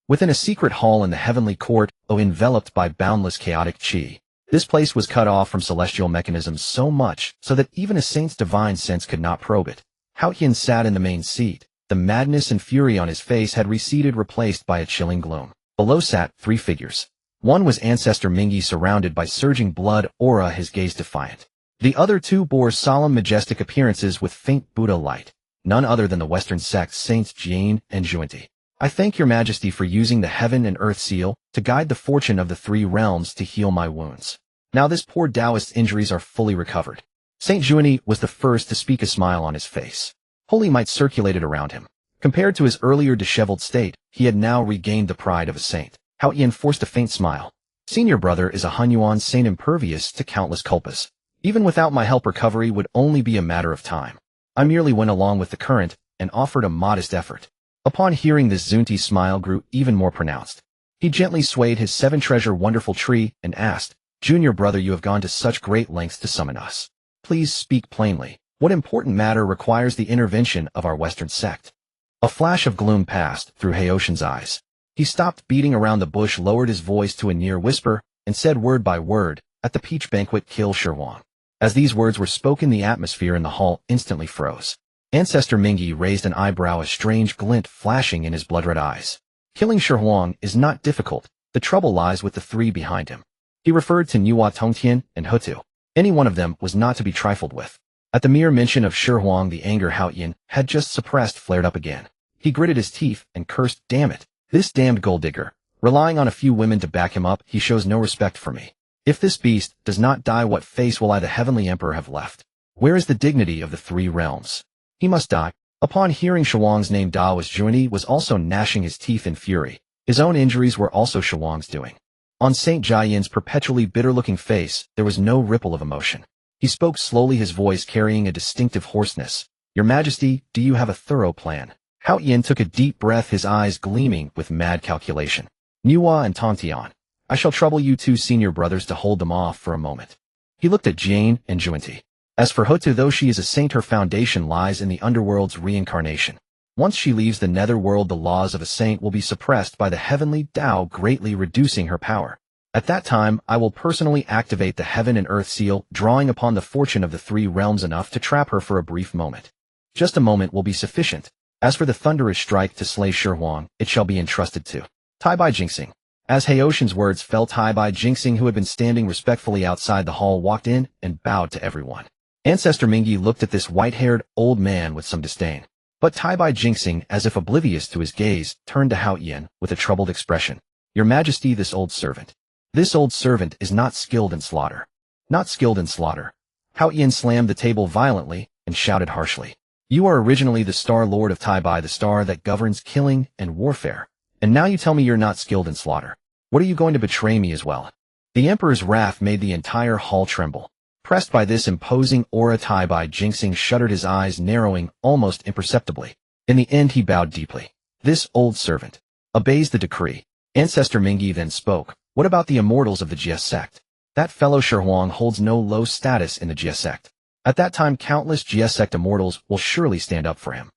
Within a secret hall in the heavenly court, enveloped by boundless chaotic chi, this place was cut off from celestial mechanisms so much so that even a saint's divine sense could not probe it. Hao Qian sat in the main seat. The madness and fury on his face had receded, replaced by a chilling gloom. Below sat 3 figures. One was Ancestor Mingi, surrounded by surging blood aura, his gaze defiant. The other 2 bore solemn, majestic appearances with faint Buddha light, none other than the Western sect Saints Jane and Juanti. "I thank your majesty for using the heaven and earth seal to guide the fortune of the 3 realms to heal my wounds. Now this poor Taoist's injuries are fully recovered." Saint Juanti was the first to speak, a smile on his face. Holy might circulated around him. Compared to his earlier disheveled state, he had now regained the pride of a saint. Hao Yin forced a faint smile. Senior brother is a Hunyuan saint impervious to countless culpas. Even without my help, recovery would only be a matter of time. I merely went along with the current and offered a modest effort. Upon hearing this, Zunti's smile grew even more pronounced. He gently swayed his seven-treasure wonderful tree and asked, Junior brother, you have gone to such great lengths to summon us. Please speak plainly. What important matter requires the intervention of our Western sect? A flash of gloom passed through Haoshin's eyes. He stopped beating around the bush, lowered his voice to a near whisper, and said word by word, at the peach banquet, kill Shirhuang. As these words were spoken, the atmosphere in the hall instantly froze. Ancestor Mingi raised an eyebrow, a strange glint flashing in his blood-red eyes. Killing Shirhuang is not difficult. The trouble lies with the three behind him. He referred to Nuwa, Tongtian, and Hutu. Any one of them was not to be trifled with. At the mere mention of Shirhuang, the anger Hao Yin had just suppressed flared up again. He gritted his teeth and cursed, damn it, this damned gold digger. Relying on a few women to back him up, he shows no respect for me. If this beast does not die, what face will I, the Heavenly Emperor, have left? Where is the dignity of the three realms? He must die. Upon hearing Shuang's name, Daoist Juani was also gnashing his teeth in fury. His own injuries were also Shuang's doing. On Saint Jiayin's perpetually bitter-looking face, there was no ripple of emotion. He spoke slowly, his voice carrying a distinctive hoarseness. Your Majesty, do you have a thorough plan? Hao Yin took a deep breath, his eyes gleaming with mad calculation. Nuwa and Tongtian, I shall trouble you two senior brothers to hold them off for a moment. He looked at Jane and Juanti. As for Hutu, though she is a saint, her foundation lies in the underworld's reincarnation. Once she leaves the netherworld, the laws of a saint will be suppressed by the heavenly Tao, greatly reducing her power. At that time, I will personally activate the heaven and earth seal, drawing upon the fortune of the three realms enough to trap her for a brief moment. Just a moment will be sufficient. As for the thunderous strike to slay Shirhuang, it shall be entrusted to Tai-Bai Jinxing. As Haoshin's words fell, Tai-Bai Jinxing, who had been standing respectfully outside the hall, walked in and bowed to everyone. Ancestor Mingi looked at this white-haired old man with some disdain. But Tai-Bai Jinxing, as if oblivious to his gaze, turned to Hao Yin with a troubled expression. Your Majesty, this old servant is not skilled in slaughter. Not skilled in slaughter. Hao Yin slammed the table violently and shouted harshly. You are originally the Star Lord of Tai-Bai, the star that governs killing and warfare. And now you tell me you're not skilled in slaughter. What, are you going to betray me as well? The Emperor's wrath made the entire hall tremble. Pressed by this imposing aura, Tai-Bai Jinxing shuddered, his eyes narrowing almost imperceptibly. In the end, he bowed deeply. This old servant obeys the decree. Ancestor Mingi then spoke. What about the immortals of the Jie sect? That fellow Shirhuang holds no low status in the Jie sect. At that time, countless Jie sect immortals will surely stand up for him.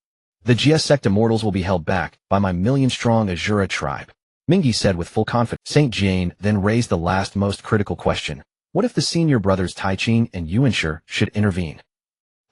The Jie sect immortals will be held back by my million-strong Azura tribe, Mingi said with full confidence. Saint Jane then raised the last, most critical question. What if the senior brothers Taiqing and Yuanshi should intervene?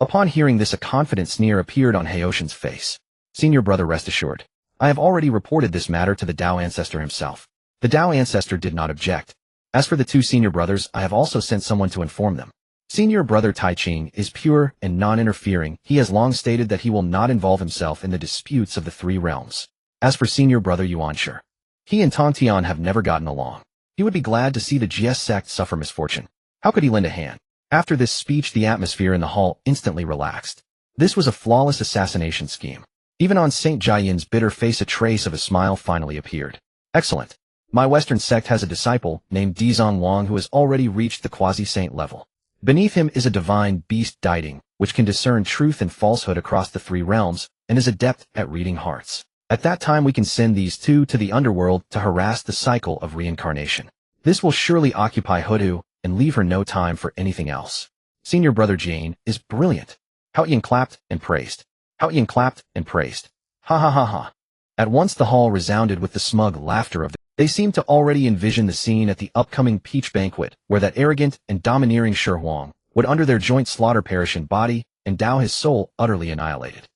Upon hearing this, a confident sneer appeared on Haoshin's face. Senior brother, rest assured. I have already reported this matter to the Dao Ancestor himself. The Dao Ancestor did not object. As for the two senior brothers, I have also sent someone to inform them. Senior brother Taiqing is pure and non-interfering. He has long stated that he will not involve himself in the disputes of the three realms. As for senior brother Yuanshi, he and Tongtian have never gotten along. He would be glad to see the Jie sect suffer misfortune. How could he lend a hand? After this speech, the atmosphere in the hall instantly relaxed. This was a flawless assassination scheme. Even on Saint Jiayin's bitter face, a trace of a smile finally appeared. Excellent. My Western sect has a disciple named Dizong Wang who has already reached the quasi-saint level. Beneath him is a divine beast Dijun, which can discern truth and falsehood across the three realms, and is adept at reading hearts. At that time, we can send these two to the underworld to harass the cycle of reincarnation. This will surely occupy Hutu and leave her no time for anything else. Senior brother Jane is brilliant. Hao Yin clapped and praised. Hao Yin clapped and praised. Ha ha ha ha. At once the hall resounded with the smug laughter of the. They seemed to already envision the scene at the upcoming peach banquet, where that arrogant and domineering Shirhuang would under their joint slaughter perish in body and Dao his soul utterly annihilated.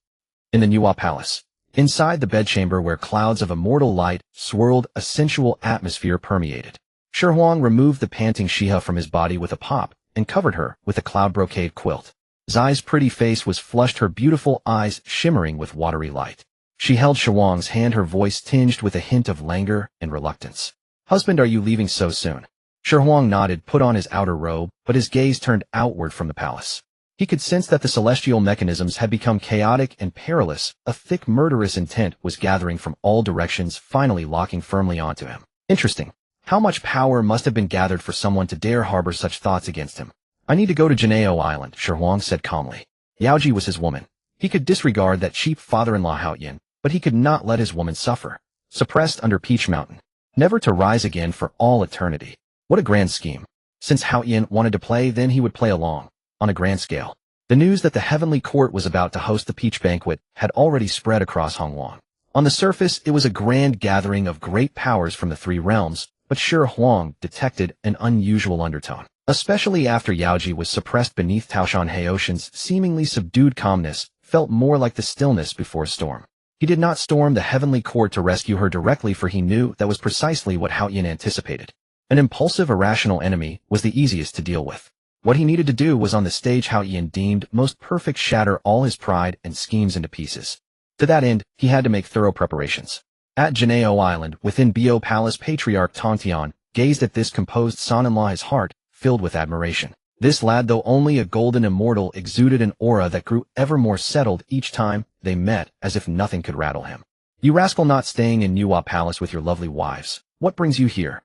In the Nuwa palace, inside the bedchamber where clouds of immortal light swirled, a sensual atmosphere permeated. Shirhuang removed the panting Xihe from his body with a pop and covered her with a cloud brocade quilt. Zai's pretty face was flushed, her beautiful eyes shimmering with watery light. She held Shirhuang's hand, her voice tinged with a hint of languor and reluctance. Husband, are you leaving so soon? Shirhuang nodded, put on his outer robe, but his gaze turned outward from the palace. He could sense that the celestial mechanisms had become chaotic and perilous. A thick murderous intent was gathering from all directions, finally locking firmly onto him. Interesting. How much power must have been gathered for someone to dare harbor such thoughts against him? I need to go to Janeo Island, Shi said calmly. Yaoji was his woman. He could disregard that cheap father-in-law Haoyan, but he could not let his woman suffer. Suppressed under Peach Mountain. Never to rise again for all eternity. What a grand scheme. Since Haoyan wanted to play, then he would play along. On a grand scale. The news that the Heavenly Court was about to host the Peach Banquet had already spread across Hongwang. On the surface, it was a grand gathering of great powers from the three realms, but Shi Huang detected an unusual undertone. Especially after Yaoji was suppressed beneath Taoshan Haoshan's seemingly subdued calmness, felt more like the stillness before a storm. He did not storm the Heavenly Court to rescue her directly, for he knew that was precisely what Haoyan anticipated. An impulsive, irrational enemy was the easiest to deal with. What he needed to do was on the stage Haoyan deemed most perfect shatter all his pride and schemes into pieces. To that end, he had to make thorough preparations. At Janeo Island, within Bo Palace, Patriarch Tongtian gazed at this composed son-in-law, his heart filled with admiration. This lad, though only a golden immortal, exuded an aura that grew ever more settled each time they met, as if nothing could rattle him. You rascal, not staying in Nuwa Palace with your lovely wives. What brings you here?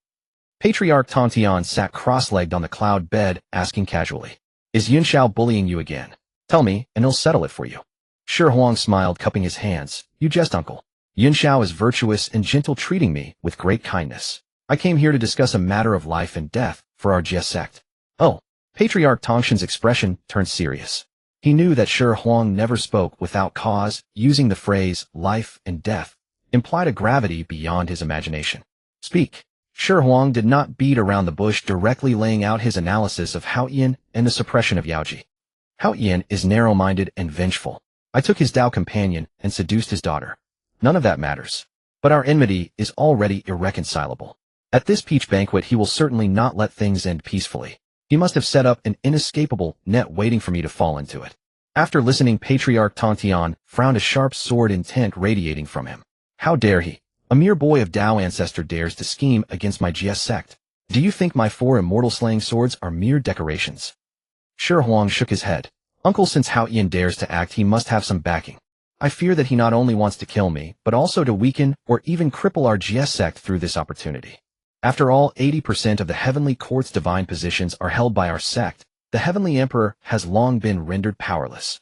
Patriarch Tongtian sat cross-legged on the cloud bed, asking casually. Is Yunxiao bullying you again? Tell me, and he'll settle it for you. Shi Huang smiled, cupping his hands. You jest, uncle. Yunxiao is virtuous and gentle, treating me with great kindness. I came here to discuss a matter of life and death for our Jie sect. Oh. Patriarch Tongshan's expression turned serious. He knew that Shi Huang never spoke without cause. Using the phrase life and death implied a gravity beyond his imagination. Speak. Shi Huang did not beat around the bush, directly laying out his analysis of Haoyan and the suppression of Yaoji. Haoyan is narrow-minded and vengeful. I took his Dao companion and seduced his daughter. None of that matters. But our enmity is already irreconcilable. At this peach banquet, he will certainly not let things end peacefully. He must have set up an inescapable net waiting for me to fall into it. After listening, Patriarch Tongtian frowned, a sharp sword intent radiating from him. How dare he? A mere boy of Dao ancestor dares to scheme against my Jie sect. Do you think my 4 immortal slaying swords are mere decorations? Shi Huang shook his head. Uncle, since Haoyan dares to act, he must have some backing. I fear that he not only wants to kill me, but also to weaken or even cripple our Jie sect through this opportunity. After all, 80% of the Heavenly Court's divine positions are held by our sect. The Heavenly Emperor has long been rendered powerless.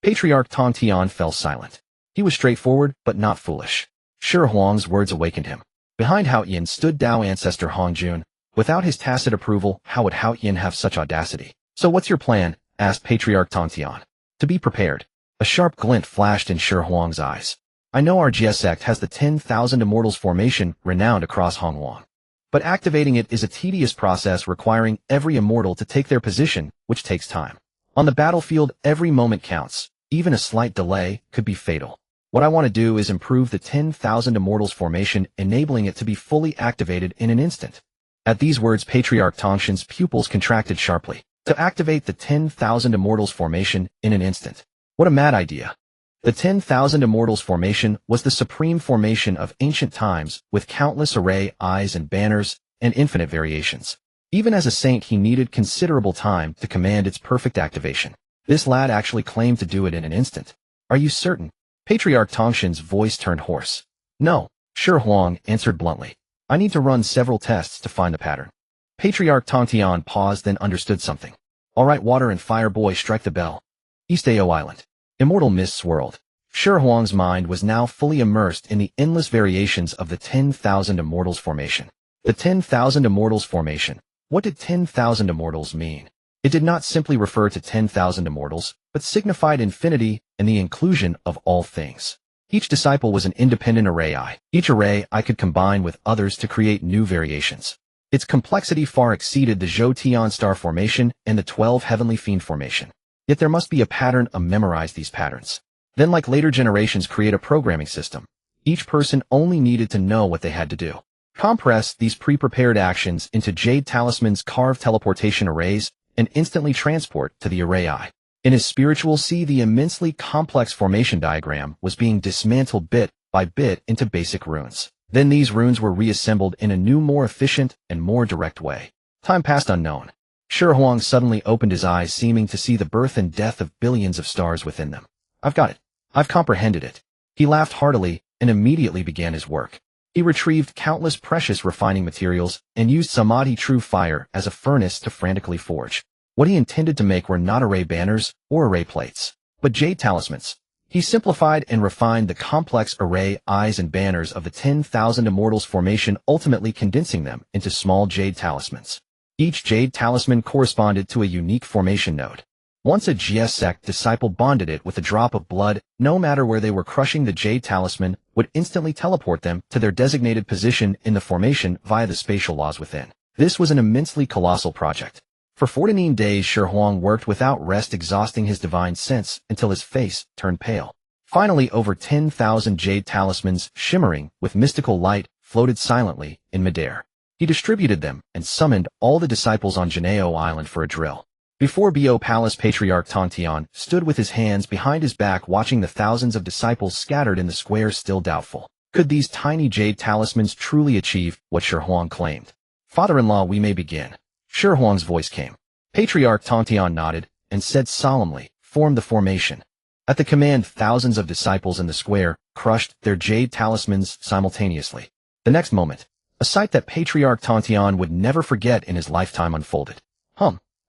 Patriarch Tongtian fell silent. He was straightforward, but not foolish. Shi Huang's words awakened him. Behind Haoyan stood Dao ancestor Hongjun. Without his tacit approval, how would Haoyan have such audacity? So what's your plan? Asked Patriarch Tongtian. To be prepared. A sharp glint flashed in Shi Huang's eyes. I know our Jie sect has the 10,000 Immortals formation renowned across Hongwang. But activating it is a tedious process requiring every immortal to take their position, which takes time. On the battlefield, every moment counts. Even a slight delay could be fatal. What I want to do is improve the 10,000 Immortals formation, enabling it to be fully activated in an instant. At these words, Patriarch Tongshan's pupils contracted sharply. To activate the 10,000 Immortals formation in an instant. What a mad idea. The 10,000 Immortals formation was the supreme formation of ancient times, with countless array, eyes and banners, and infinite variations. Even as a saint, he needed considerable time to command its perfect activation. This lad actually claimed to do it in an instant. Are you certain? Patriarch Tongshan's voice turned hoarse. No, Shi Huang answered bluntly. I need to run several tests to find the pattern. Patriarch Tongtian paused, then understood something. All right, water and fire boy, strike the bell. East Ao Island. Immortal mists swirled. Shi Huang's mind was now fully immersed in the endless variations of the 10,000 Immortals formation. The 10,000 Immortals formation. What did 10,000 Immortals mean? It did not simply refer to 10,000 Immortals, but signified infinity and the inclusion of all things. Each disciple was an independent array eye. Each array eye could combine with others to create new variations. Its complexity far exceeded the Zhou Tian star formation and the 12 heavenly fiend formation. Yet there must be a pattern to memorize these patterns. Then, like later generations, create a programming system. Each person only needed to know what they had to do. Compress these pre-prepared actions into jade talismans, carved teleportation arrays, and instantly transport to the array eye. In his spiritual sea, the immensely complex formation diagram was being dismantled bit by bit into basic runes. Then these runes were reassembled in a new, more efficient and more direct way. Time passed unknown. Shi Huang suddenly opened his eyes, seeming to see the birth and death of billions of stars within them. I've got it. I've comprehended it. He laughed heartily and immediately began his work. He retrieved countless precious refining materials and used Samadhi true fire as a furnace to frantically forge. What he intended to make were not array banners or array plates, but jade talismans. He simplified and refined the complex array eyes and banners of the 10,000 Immortals formation, ultimately condensing them into small jade talismans. Each jade talisman corresponded to a unique formation node. Once a Xihe sect disciple bonded it with a drop of blood, no matter where they were, crushing the jade talisman would instantly teleport them to their designated position in the formation via the spatial laws within. This was an immensely colossal project. For 14 days, Shi Huang worked without rest, exhausting his divine sense until his face turned pale. Finally, over 10,000 jade talismans, shimmering with mystical light, floated silently in midair. He distributed them and summoned all the disciples on Janeo Island for a drill. Before Bo Palace, Patriarch Tontian stood with his hands behind his back, watching the thousands of disciples scattered in the square, still doubtful. Could these tiny jade talismans truly achieve what Shi Huang claimed? Father-in-law, we may begin. Shi Huang's voice came. Patriarch Tontian nodded and said solemnly, form the formation. At the command, thousands of disciples in the square crushed their jade talismans simultaneously. The next moment, a sight that Patriarch Tontian would never forget in his lifetime unfolded.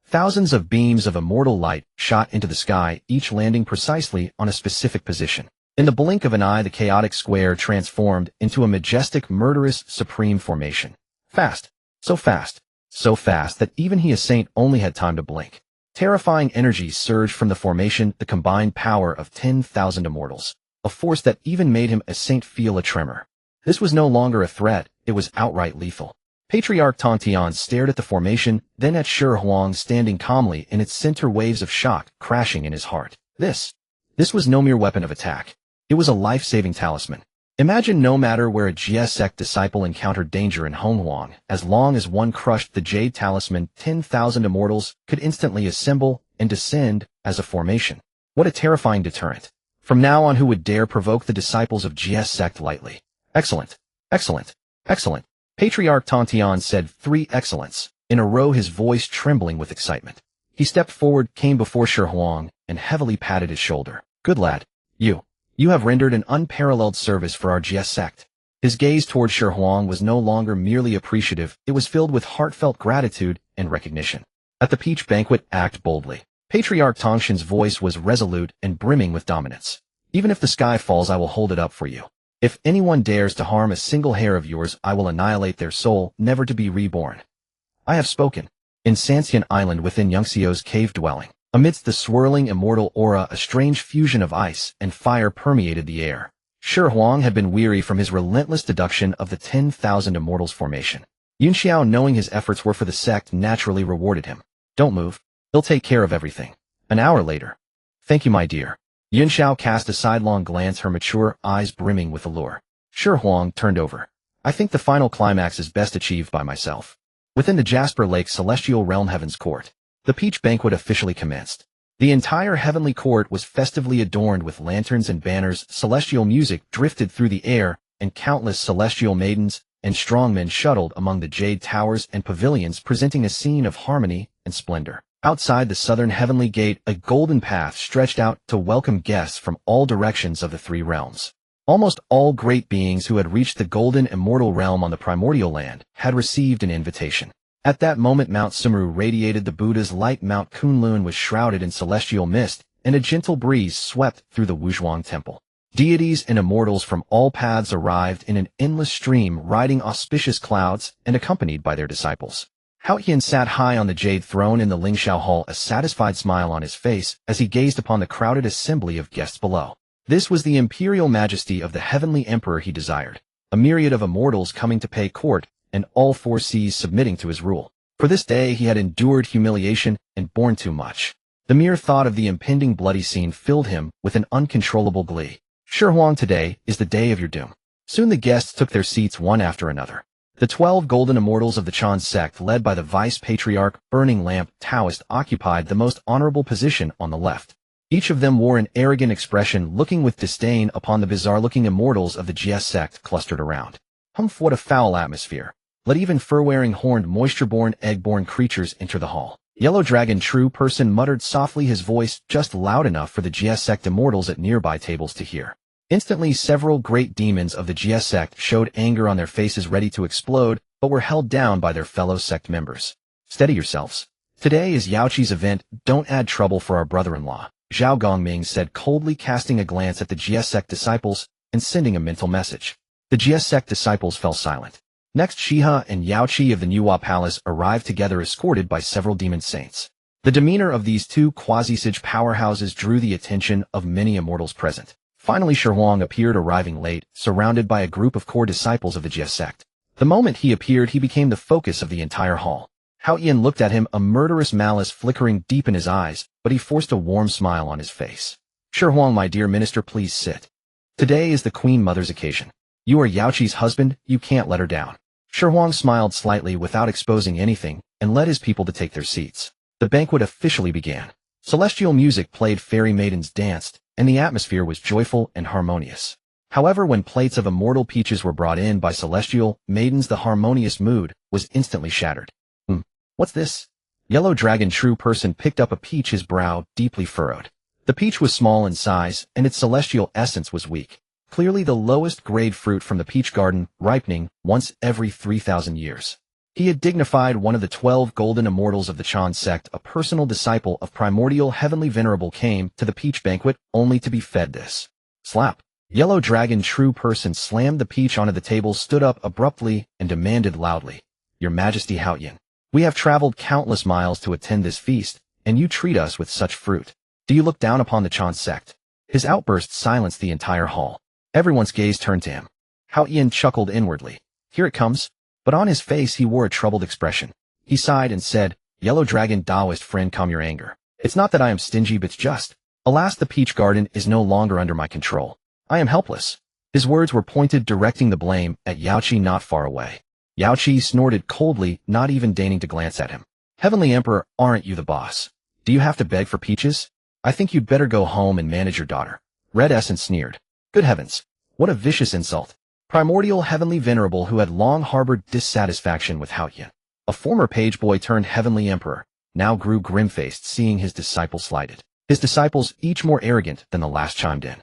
Thousands of beams of immortal light shot into the sky, each landing precisely on a specific position. In the blink of an eye, the chaotic square transformed into a majestic, murderous, supreme formation. Fast, so fast that even he, a saint, only had time to blink. Terrifying energy surged from the formation, the combined power of 10,000 immortals, a force that even made him, a saint, feel a tremor. This was no longer a threat, it was outright lethal. Patriarch Tontian stared at the formation, then at Shi Huang standing calmly in its center, waves of shock crashing in his heart. This was no mere weapon of attack. It was a life-saving talisman. Imagine, no matter where a Xihe sect disciple encountered danger in Honghuang, as long as one crushed the jade talisman, 10,000 immortals could instantly assemble and descend as a formation. What a terrifying deterrent. From now on, who would dare provoke the disciples of Xihe sect lightly? Excellent, excellent, excellent. Patriarch Tontian said 3 excellents in a row, his voice trembling with excitement. He stepped forward, came before Shi Huang, and heavily patted his shoulder. Good lad. You have rendered an unparalleled service for our Xihe sect. His gaze toward Shi Huang was no longer merely appreciative, it was filled with heartfelt gratitude and recognition. At the peach banquet, act boldly. Patriarch Tongshan's voice was resolute and brimming with dominance. Even if the sky falls, I will hold it up for you. If anyone dares to harm a single hair of yours, I will annihilate their soul, never to be reborn. I have spoken. In Sanxian Island, within Yangxiu's cave dwelling, amidst the swirling immortal aura, a strange fusion of ice and fire permeated the air. Shi Huang had been weary from his relentless deduction of the 10,000 immortals formation. Yunxiao, knowing his efforts were for the sect, naturally rewarded him. Don't move. He'll take care of everything. An hour later. Thank you, my dear. Yunxiao cast a sidelong glance, her mature eyes brimming with allure. Shi Huang turned over. I think the final climax is best achieved by myself. Within the Jasper Lake Celestial Realm Heaven's Court, the peach banquet officially commenced. The entire heavenly court was festively adorned with lanterns and banners, celestial music drifted through the air, and countless celestial maidens and strongmen shuttled among the jade towers and pavilions, presenting a scene of harmony and splendor. Outside the southern heavenly gate, a golden path stretched out to welcome guests from all directions of the 3 realms. Almost all great beings who had reached the golden immortal realm on the primordial land had received an invitation. At that moment, Mount Sumru radiated the Buddha's light, Mount Kunlun was shrouded in celestial mist, and a gentle breeze swept through the Wuzhuang temple. Deities and immortals from all paths arrived in an endless stream, riding auspicious clouds and accompanied by their disciples. Hao Qian sat high on the jade throne in the Lingxiao Hall, a satisfied smile on his face as he gazed upon the crowded assembly of guests below. This was the imperial majesty of the heavenly emperor he desired, a myriad of immortals coming to pay court, and all 4 seas submitting to his rule. For this day he had endured humiliation and borne too much. The mere thought of the impending bloody scene filled him with an uncontrollable glee. Shi Huang, today is the day of your doom. Soon the guests took their seats one after another. The 12 golden immortals of the Chan sect, led by the Vice Patriarch Burning Lamp Taoist, occupied the most honorable position on the left. Each of them wore an arrogant expression, looking with disdain upon the bizarre-looking immortals of the Xihe sect clustered around. What a foul atmosphere. Let even fur-wearing horned moisture-born, egg-born creatures enter the hall. Yellow Dragon True Person muttered softly, his voice just loud enough for the GS sect immortals at nearby tables to hear. Instantly, several great demons of the GS sect showed anger on their faces, ready to explode, but were held down by their fellow sect members. Steady yourselves. Today is Yaoqi's event. Don't add trouble for our brother-in-law, Zhao Gongming said coldly, casting a glance at the GS sect disciples and sending a mental message. The GS sect disciples fell silent. Next, Xihe and Yaoqi of the Nuwa Palace arrived together, escorted by several demon saints. The demeanor of these two quasi-sage powerhouses drew the attention of many immortals present. Finally, Shi appeared, arriving late, surrounded by a group of core disciples of the GS sect. The moment he appeared, he became the focus of the entire hall. Hao Yan looked at him, a murderous malice flickering deep in his eyes, but he forced a warm smile on his face. Shi, my dear minister, please sit. Today is the Queen Mother's occasion. You are Yaoqi's husband, you can't let her down. Shi smiled slightly without exposing anything and led his people to take their seats. The banquet officially began. Celestial music played, fairy maidens danced, and the atmosphere was joyful and harmonious. However, when plates of immortal peaches were brought in by celestial maidens, the harmonious mood was instantly shattered. What's this? Yellow Dragon True Person picked up a peach, his brow deeply furrowed. The peach was small in size, and its celestial essence was weak. Clearly the lowest grade fruit from the peach garden, ripening once every 3,000 years. He had dignified one of the 12 golden immortals of the Chan sect. A personal disciple of Primordial Heavenly Venerable came to the peach banquet only to be fed this. Slap. Yellow Dragon True Person slammed the peach onto the table, stood up abruptly, and demanded loudly, Your Majesty Hao Yan, we have traveled countless miles to attend this feast, and you treat us with such fruit. Do you look down upon the Chan sect? His outburst silenced the entire hall. Everyone's gaze turned to him. Hao Yan chuckled inwardly. Here it comes. But on his face he wore a troubled expression. He sighed and said, Yellow Dragon Taoist friend, calm your anger. It's not that I am stingy, but just, alas, the peach garden is no longer under my control. I am helpless. His words were pointed, directing the blame at Yaoqi not far away. Yaoqi snorted coldly, not even deigning to glance at him. Heavenly Emperor, aren't you the boss? Do you have to beg for peaches? I think you'd better go home and manage your daughter. Red Essence sneered. Good heavens. What a vicious insult. Primordial Heavenly Venerable, who had long harbored dissatisfaction with Hao Yan, a former page boy turned Heavenly Emperor, now grew grim-faced seeing his disciples slighted. His disciples, each more arrogant than the last, chimed in.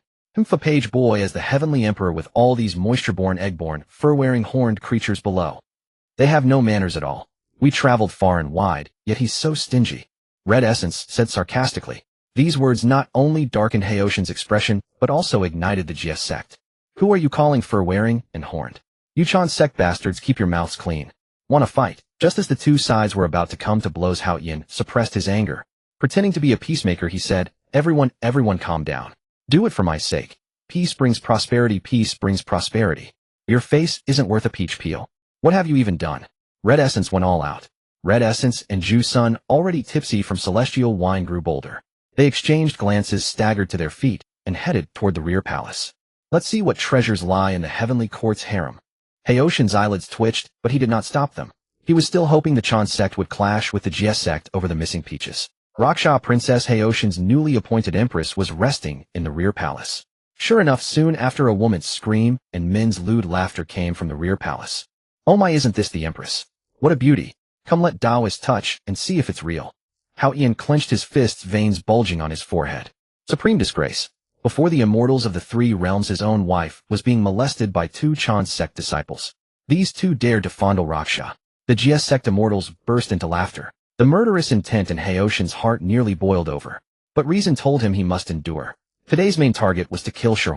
For page boy as the Heavenly Emperor with all these moisture-born, egg-born, fur-wearing horned creatures below. They have no manners at all. We traveled far and wide, yet he's so stingy. Red Essence said sarcastically. These words not only darkened Haoshin's expression, but also ignited the GS sect. Who are you calling fur-wearing and horned? You Chan sect bastards, keep your mouths clean. Want to fight? Just as the two sides were about to come to blows, Hao Yan suppressed his anger. Pretending to be a peacemaker, he said, Everyone calm down. Do it for my sake. Peace brings prosperity, peace brings prosperity. Your face isn't worth a peach peel. What have you even done? Red Essence went all out. Red Essence and Ju Sun, already tipsy from celestial wine, grew bolder. They exchanged glances, staggered to their feet, and headed toward the rear palace. Let's see what treasures lie in the heavenly court's harem. Haoshin's eyelids twitched, but he did not stop them. He was still hoping the Chan sect would clash with the GS sect over the missing peaches. Raksha Princess Haoshin's newly appointed empress was resting in the rear palace. Sure enough, soon after a woman's scream and men's lewd laughter came from the rear palace. Oh my, isn't this the empress? What a beauty. Come, let Taoist touch and see if it's real. Hao Yan clenched his fists, veins bulging on his forehead. Supreme disgrace. Before the immortals of the three realms, his own wife was being molested by two Chan sect disciples. These two dared to fondle Raksha. The GS sect immortals burst into laughter. The murderous intent in Haoshin's heart nearly boiled over. But reason told him he must endure. Today's main target was to kill Shi.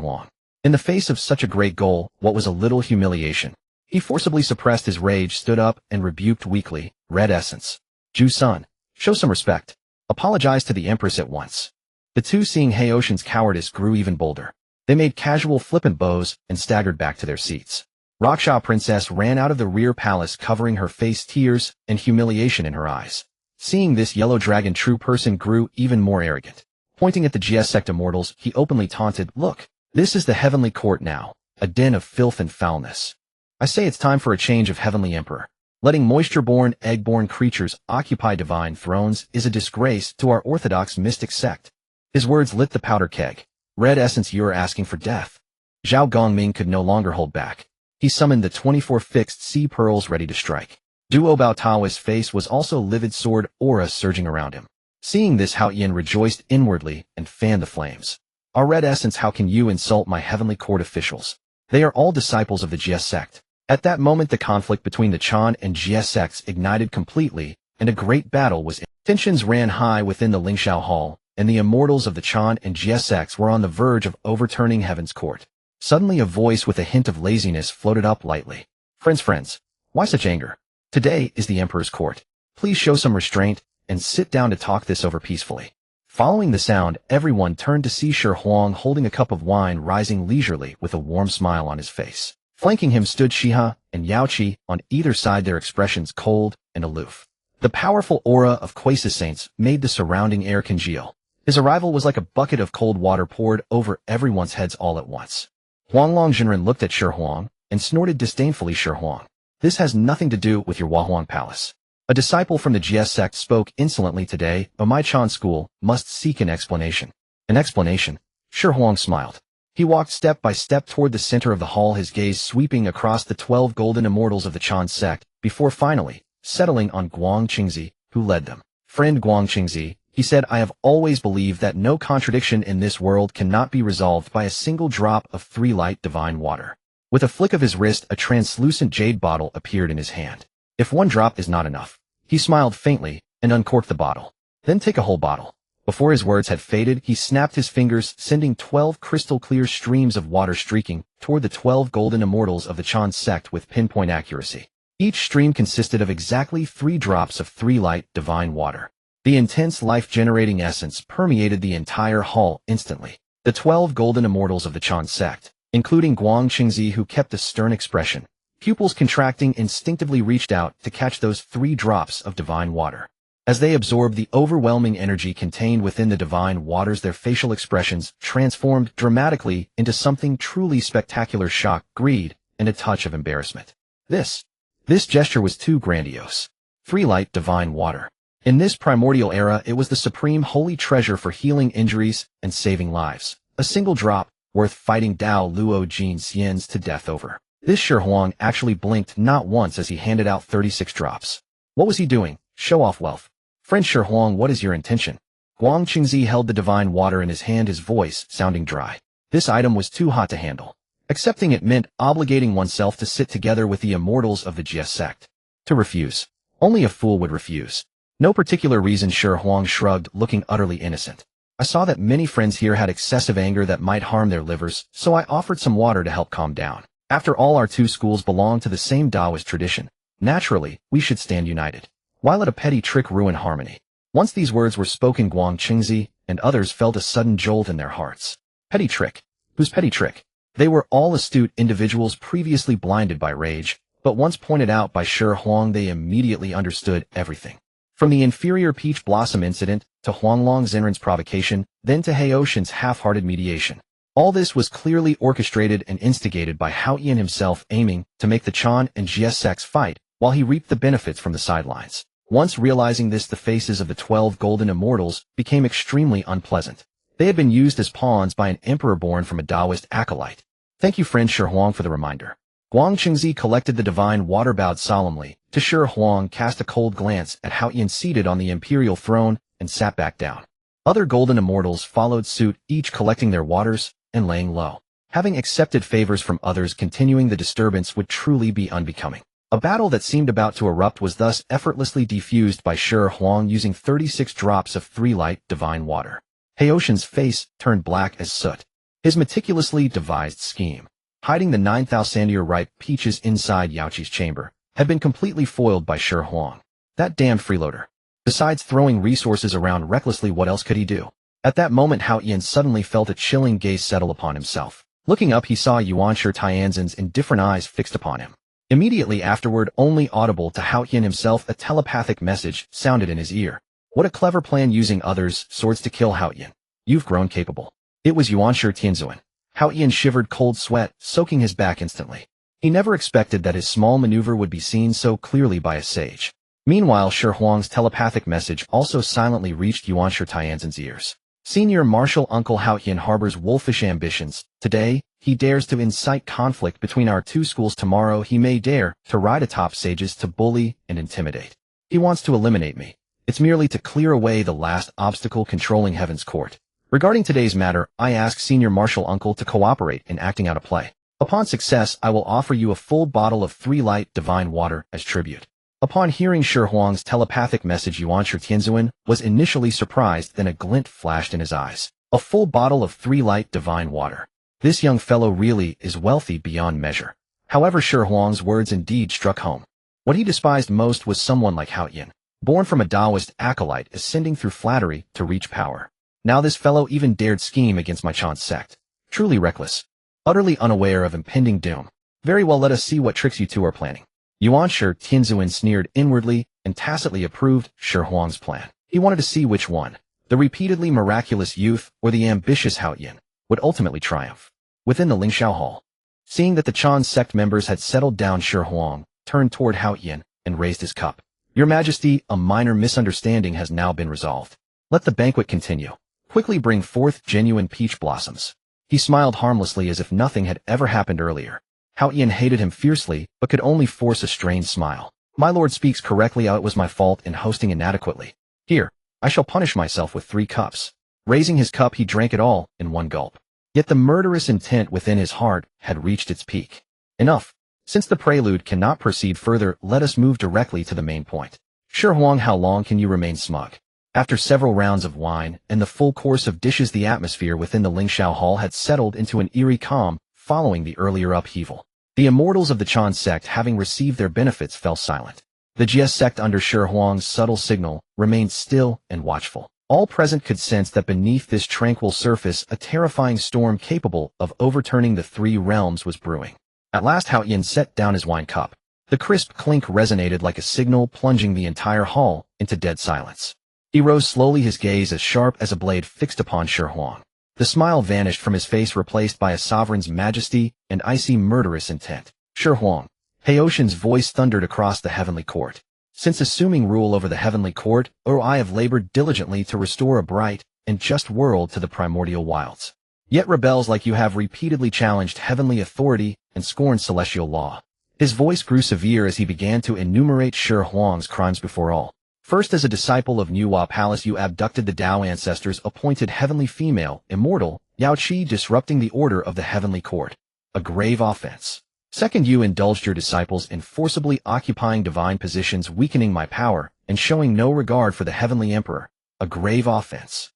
In the face of such a great goal, what was a little humiliation? He forcibly suppressed his rage, stood up, and rebuked weakly, Red Essence. Ju Sun, show some respect. Apologize to the Empress at once. The two, seeing Haoshin's cowardice, grew even bolder. They made casual flippant bows and staggered back to their seats. Raksha Princess ran out of the rear palace, covering her face, tears and humiliation in her eyes. Seeing this, Yellow Dragon True Person grew even more arrogant. Pointing at the GS sect immortals, he openly taunted, Look, this is the heavenly court now, a den of filth and foulness. I say it's time for a change of Heavenly Emperor. Letting moisture-born, egg-born creatures occupy divine thrones is a disgrace to our orthodox mystic sect. His words lit the powder keg. Red Essence, you're asking for death. Zhao Gongming could no longer hold back. He summoned the 24 fixed sea pearls, ready to strike. Duo Bao Tao's face was also livid, sword aura surging around him. Seeing this, Hao Yin rejoiced inwardly and fanned the flames. Our red essence, how can you insult my heavenly court officials? They are all disciples of the Jie sect. At that moment, the conflict between the Chan and Jie sects ignited completely, and a great battle was in. Tensions ran high within the Lingxiao Hall, and the immortals of the Chan and Jie sects were on the verge of overturning Heaven's court. Suddenly a voice with a hint of laziness floated up lightly. Friends, why such anger? Today is the Emperor's court. Please show some restraint, and sit down to talk this over peacefully. Following the sound, everyone turned to see Shi Huang holding a cup of wine rising leisurely with a warm smile on his face. Flanking him stood Xihe and Yaoqi, on either side, their expressions cold and aloof. The powerful aura of quasi-saints made the surrounding air congeal. His arrival was like a bucket of cold water poured over everyone's heads all at once. Huanglong Jinren looked at Shi Huang and snorted disdainfully. Shi Huang, this has nothing to do with your Huahuang palace. A disciple from the Jie sect spoke insolently today, but my Chan school must seek an explanation. An explanation? Shi Huang smiled. He walked step by step toward the center of the hall, his gaze sweeping across the 12 golden immortals of the Chan sect, before finally settling on Guang Qingzi, who led them. Friend Guang Qingzi, he said, I have always believed that no contradiction in this world cannot be resolved by a single drop of 3 light divine water. With a flick of his wrist, a translucent jade bottle appeared in his hand. If 1 drop is not enough, he smiled faintly and uncorked the bottle. Then take a whole bottle. Before his words had faded, he snapped his fingers, sending 12 crystal-clear streams of water streaking toward the 12 golden immortals of the Chan sect with pinpoint accuracy. Each stream consisted of exactly 3 drops of 3 light divine water. The intense life-generating essence permeated the entire hall instantly. The 12 golden immortals of the Chan sect, including Guang Qingzi, who kept a stern expression, pupils contracting, instinctively reached out to catch those 3 drops of divine water. As they absorbed the overwhelming energy contained within the divine waters, their facial expressions transformed dramatically into something truly spectacular: shock, greed, and a touch of embarrassment. This gesture was too grandiose. 3 light divine water. In this primordial era, it was the supreme holy treasure for healing injuries and saving lives. A single drop, worth fighting Dao Luo Jin Xians to death over. This Shi Huang actually blinked not once as he handed out 36 drops. What was he doing? Show off wealth. Friend Shi Huang, what is your intention? Guang Qingzi held the divine water in his hand, his voice sounding dry. This item was too hot to handle. Accepting it meant obligating oneself to sit together with the immortals of the Jie sect. To refuse. Only a fool would refuse. No particular reason. Shi Huang shrugged, looking utterly innocent. I saw that many friends here had excessive anger that might harm their livers, so I offered some water to help calm down. After all, our 2 schools belong to the same Taoist tradition. Naturally, we should stand united. Why let a petty trick ruin harmony? Once these words were spoken, Guang Qingzi and others felt a sudden jolt in their hearts. Petty trick? Whose petty trick? They were all astute individuals previously blinded by rage, but once pointed out by Shi Huang, they immediately understood everything. From the inferior peach blossom incident, to Huanglong Zinren's provocation, then to Heoshin's half-hearted mediation. All this was clearly orchestrated and instigated by Hao Yin himself, aiming to make the Chan and Jie sects fight, while he reaped the benefits from the sidelines. Once realizing this, the faces of the 12 golden immortals became extremely unpleasant. They had been used as pawns by an emperor born from a Taoist acolyte. Thank you, friend Shi Huang, for the reminder. Guang Qingzi collected the divine water, bowed solemnly to Shi Huang, cast a cold glance at Hao Yin seated on the imperial throne, and sat back down. Other golden immortals followed suit, each collecting their waters and laying low. Having accepted favors from others, continuing the disturbance would truly be unbecoming. A battle that seemed about to erupt was thus effortlessly defused by Shi Huang using 36 drops of 3 light divine water. Heoshin's face turned black as soot. His meticulously devised scheme, hiding the 9,000-year ripe peaches inside Yaoqi's chamber, had been completely foiled by Shi Huang. That damned freeloader. Besides throwing resources around recklessly, what else could he do? At that moment, Hao Yin suddenly felt a chilling gaze settle upon himself. Looking up, he saw Yuanshi Tianzhen's indifferent eyes fixed upon him. Immediately afterward, only audible to Hao Yin himself, a telepathic message sounded in his ear. What a clever plan, using others' swords to kill Hao Yin. You've grown capable. It was Yuanshi Tianzhen. Hao Yin shivered, cold sweat soaking his back instantly. He never expected that his small maneuver would be seen so clearly by a sage. Meanwhile, Shi Huang's telepathic message also silently reached Yuanshi Tianzhen's ears. Senior Martial Uncle Xihe harbors wolfish ambitions. Today, he dares to incite conflict between our two schools. Tomorrow he may dare to ride atop sages to bully and intimidate. He wants to eliminate me. It's merely to clear away the last obstacle controlling Heaven's court. Regarding today's matter, I ask Senior Martial Uncle to cooperate in acting out a play. Upon success, I will offer you a full bottle of 3 light divine water as tribute. Upon hearing Shi Huang's telepathic message, Yuan Shi Tianzuan was initially surprised, then a glint flashed in his eyes. A full bottle of 3 light divine water. This young fellow really is wealthy beyond measure. However, Shi Huang's words indeed struck home. What he despised most was someone like Xihe, born from a Taoist acolyte ascending through flattery to reach power. Now this fellow even dared scheme against my Chan sect. Truly reckless. Utterly unaware of impending doom. Very well, let us see what tricks you two are planning. Yuan Shi Tianzuan sneered inwardly and tacitly approved Shi Huang's plan. He wanted to see which one, the repeatedly miraculous youth or the ambitious Xihe, would ultimately triumph. Within the Lingxiao Hall, seeing that the Chan sect members had settled down, Shi Huang turned toward Xihe and raised his cup. Your Majesty, a minor misunderstanding has now been resolved. Let the banquet continue. Quickly bring forth genuine peach blossoms. He smiled harmlessly as if nothing had ever happened earlier. Xihe hated him fiercely, but could only force a strained smile. My lord speaks correctly. It was my fault in hosting inadequately. Here, I shall punish myself with 3 cups. Raising his cup, he drank it all in one gulp. Yet the murderous intent within his heart had reached its peak. Enough. Since the prelude cannot proceed further, let us move directly to the main point. Shi Huang, how long can you remain smug? After several rounds of wine and the full course of dishes, the atmosphere within the Lingxiao Hall had settled into an eerie calm following the earlier upheaval. The immortals of the Chan sect, having received their benefits, fell silent. The Xihe sect, under Shi Huang's subtle signal, remained still and watchful. All present could sense that beneath this tranquil surface a terrifying storm capable of overturning the 3 realms was brewing. At last Xihe set down his wine cup. The crisp clink resonated like a signal, plunging the entire hall into dead silence. He rose slowly, his gaze as sharp as a blade fixed upon Shi Huang. The smile vanished from his face, replaced by a sovereign's majesty and icy murderous intent. Shi Huang. Heoshan's voice thundered across the heavenly court. Since assuming rule over the heavenly court, I have labored diligently to restore a bright and just world to the primordial wilds. Yet rebels like you have repeatedly challenged heavenly authority and scorned celestial law. His voice grew severe as he began to enumerate Shi Huang's crimes before all. First, as a disciple of Nuwa Palace, you abducted the Tao ancestors' appointed heavenly female, immortal, Yao Qi, disrupting the order of the heavenly court. A grave offense. Second, you indulged your disciples in forcibly occupying divine positions, weakening my power, and showing no regard for the heavenly emperor. A grave offense.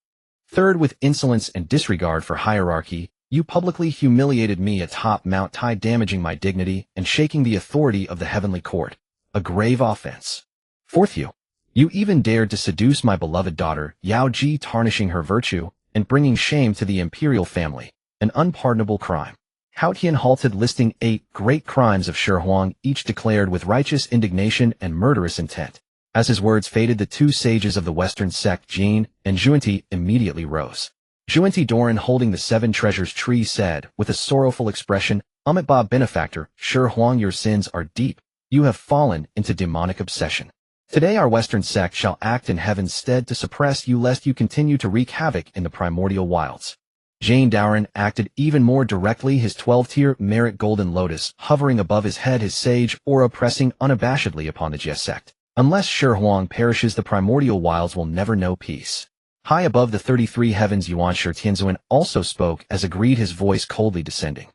Third, with insolence and disregard for hierarchy, you publicly humiliated me atop Mount Tai, damaging my dignity and shaking the authority of the heavenly court. A grave offense. Fourth, you even dared to seduce my beloved daughter, Yao Ji, tarnishing her virtue and bringing shame to the imperial family. An unpardonable crime. Xihe halted, listing 8 great crimes of Shi Huang, each declared with righteous indignation and murderous intent. As his words faded, the 2 sages of the Western sect, Jin and Zhuanti, immediately rose. Zhuanti Doran, holding the 7 treasures tree, said, with a sorrowful expression, Amitabha benefactor, Shi Huang, your sins are deep. You have fallen into demonic obsession. Today our Western sect shall act in heaven's stead to suppress you, lest you continue to wreak havoc in the primordial wilds. Jane Doran acted even more directly, his 12-tier merit golden lotus hovering above his head, his sage aura pressing unabashedly upon the Xihe sect. Unless Shi Huang perishes, the primordial wilds will never know peace. High above the 33 heavens, Yuan Shi Tianzuan also spoke, as agreed, his voice coldly descending.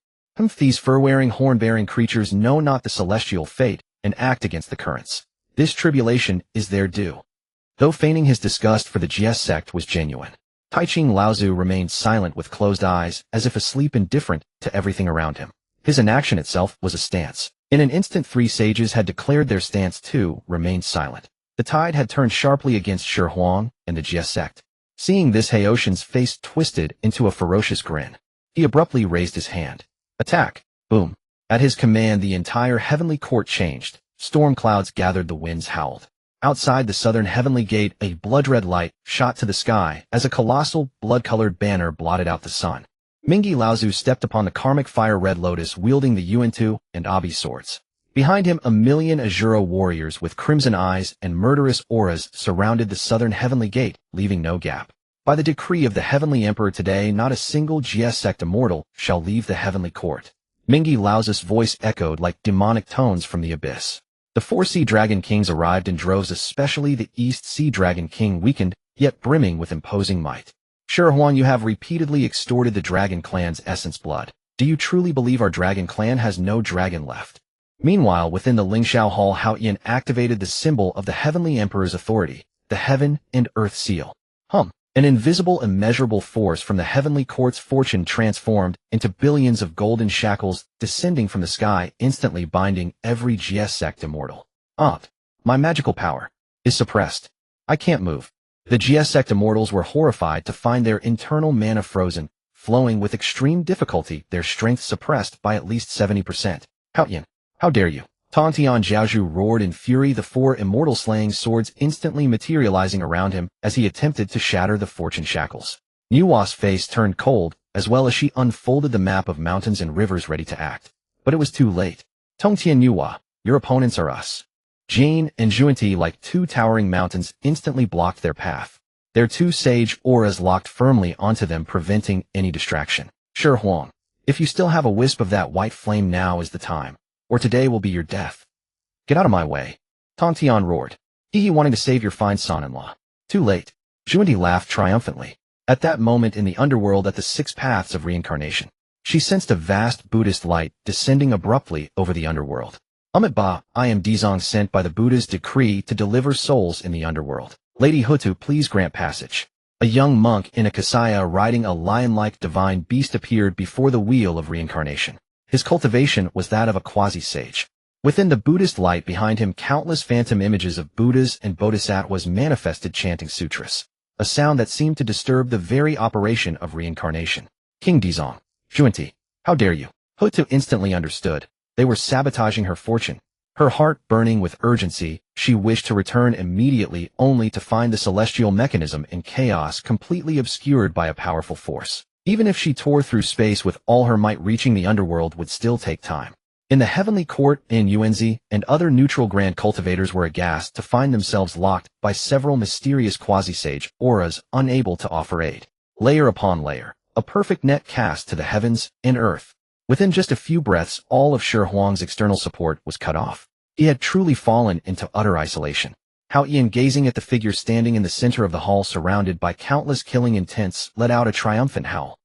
These fur-wearing, horn-bearing creatures know not the celestial fate and act against the currents. This tribulation is their due. Though feigning his disgust for the Xihe sect was genuine, Taiching Laozu remained silent with closed eyes, as if asleep, indifferent to everything around him. His inaction itself was a stance. In an instant 3 sages had declared their stance too, remained silent. The tide had turned sharply against Shi Huang and the Xihe sect. Seeing this, Heoshan's face twisted into a ferocious grin. He abruptly raised his hand. Attack! Boom! At his command, the entire heavenly court changed. Storm clouds gathered, the winds howled. Outside the southern heavenly gate, a blood-red light shot to the sky as a colossal, blood-colored banner blotted out the sun. Mingi Laozu stepped upon the karmic fire red lotus, wielding the Yuantu and Abi swords. Behind him, 1,000,000 Azura warriors with crimson eyes and murderous auras surrounded the southern heavenly gate, leaving no gap. By the decree of the Heavenly Emperor today, not a single GS sect immortal shall leave the Heavenly Court. Mingi Lao's voice echoed like demonic tones from the abyss. The 4 Sea Dragon Kings arrived in droves, especially the East Sea Dragon King, weakened, yet brimming with imposing might. Shi Huang, you have repeatedly extorted the Dragon Clan's essence blood. Do you truly believe our Dragon Clan has no dragon left? Meanwhile, within the Lingxiao Hall, Hao Yin activated the symbol of the Heavenly Emperor's authority, the Heaven and Earth Seal. An invisible, immeasurable force from the Heavenly Court's fortune transformed into billions of golden shackles descending from the sky, instantly binding every GS sect immortal. My magical power is suppressed. I can't move. The GS sect immortals were horrified to find their internal mana frozen, flowing with extreme difficulty, their strength suppressed by at least 70%. Hao Yin, how dare you? Tong Tian Jiaozhu roared in fury, the 4 immortal slaying swords instantly materializing around him as he attempted to shatter the fortune shackles. Nuwa's face turned cold, as well as she unfolded the map of mountains and rivers ready to act. But it was too late. Tongtian Nuwa, your opponents are us. Jane and Zhuanti, like 2 towering mountains, instantly blocked their path. Their 2 sage auras locked firmly onto them, preventing any distraction. Shi Huang, if you still have a wisp of that white flame, now is the time, or today will be your death. Get out of my way. Tong Tian roared. Xihe wanting to save your fine son-in-law. Too late. Zhuanti laughed triumphantly. At that moment in the underworld at the 6 paths of reincarnation, she sensed a vast Buddhist light descending abruptly over the underworld. Ba, I am Dijun, sent by the Buddha's decree to deliver souls in the underworld. Lady Hutu, please grant passage. A young monk in a kasaya riding a lion-like divine beast appeared before the wheel of reincarnation. His cultivation was that of a quasi-sage. Within the Buddhist light behind him, countless phantom images of Buddhas and bodhisattvas manifested, chanting sutras, a sound that seemed to disturb the very operation of reincarnation. King Dijun, Zhuanti, how dare you? Hutu instantly understood. They were sabotaging her fortune. Her heart burning with urgency, she wished to return immediately, only to find the celestial mechanism in chaos, completely obscured by a powerful force. Even if she tore through space with all her might, reaching the underworld would still take time. In the Heavenly Court, in Yuanzi and other neutral grand cultivators were aghast to find themselves locked by several mysterious quasi-sage auras, unable to offer aid. Layer upon layer, a perfect net cast to the heavens and earth. Within just a few breaths, all of Shi Huang's external support was cut off. He had truly fallen into utter isolation. Hao Yin, gazing at the figure standing in the center of the hall surrounded by countless killing intents, let out a triumphant howl.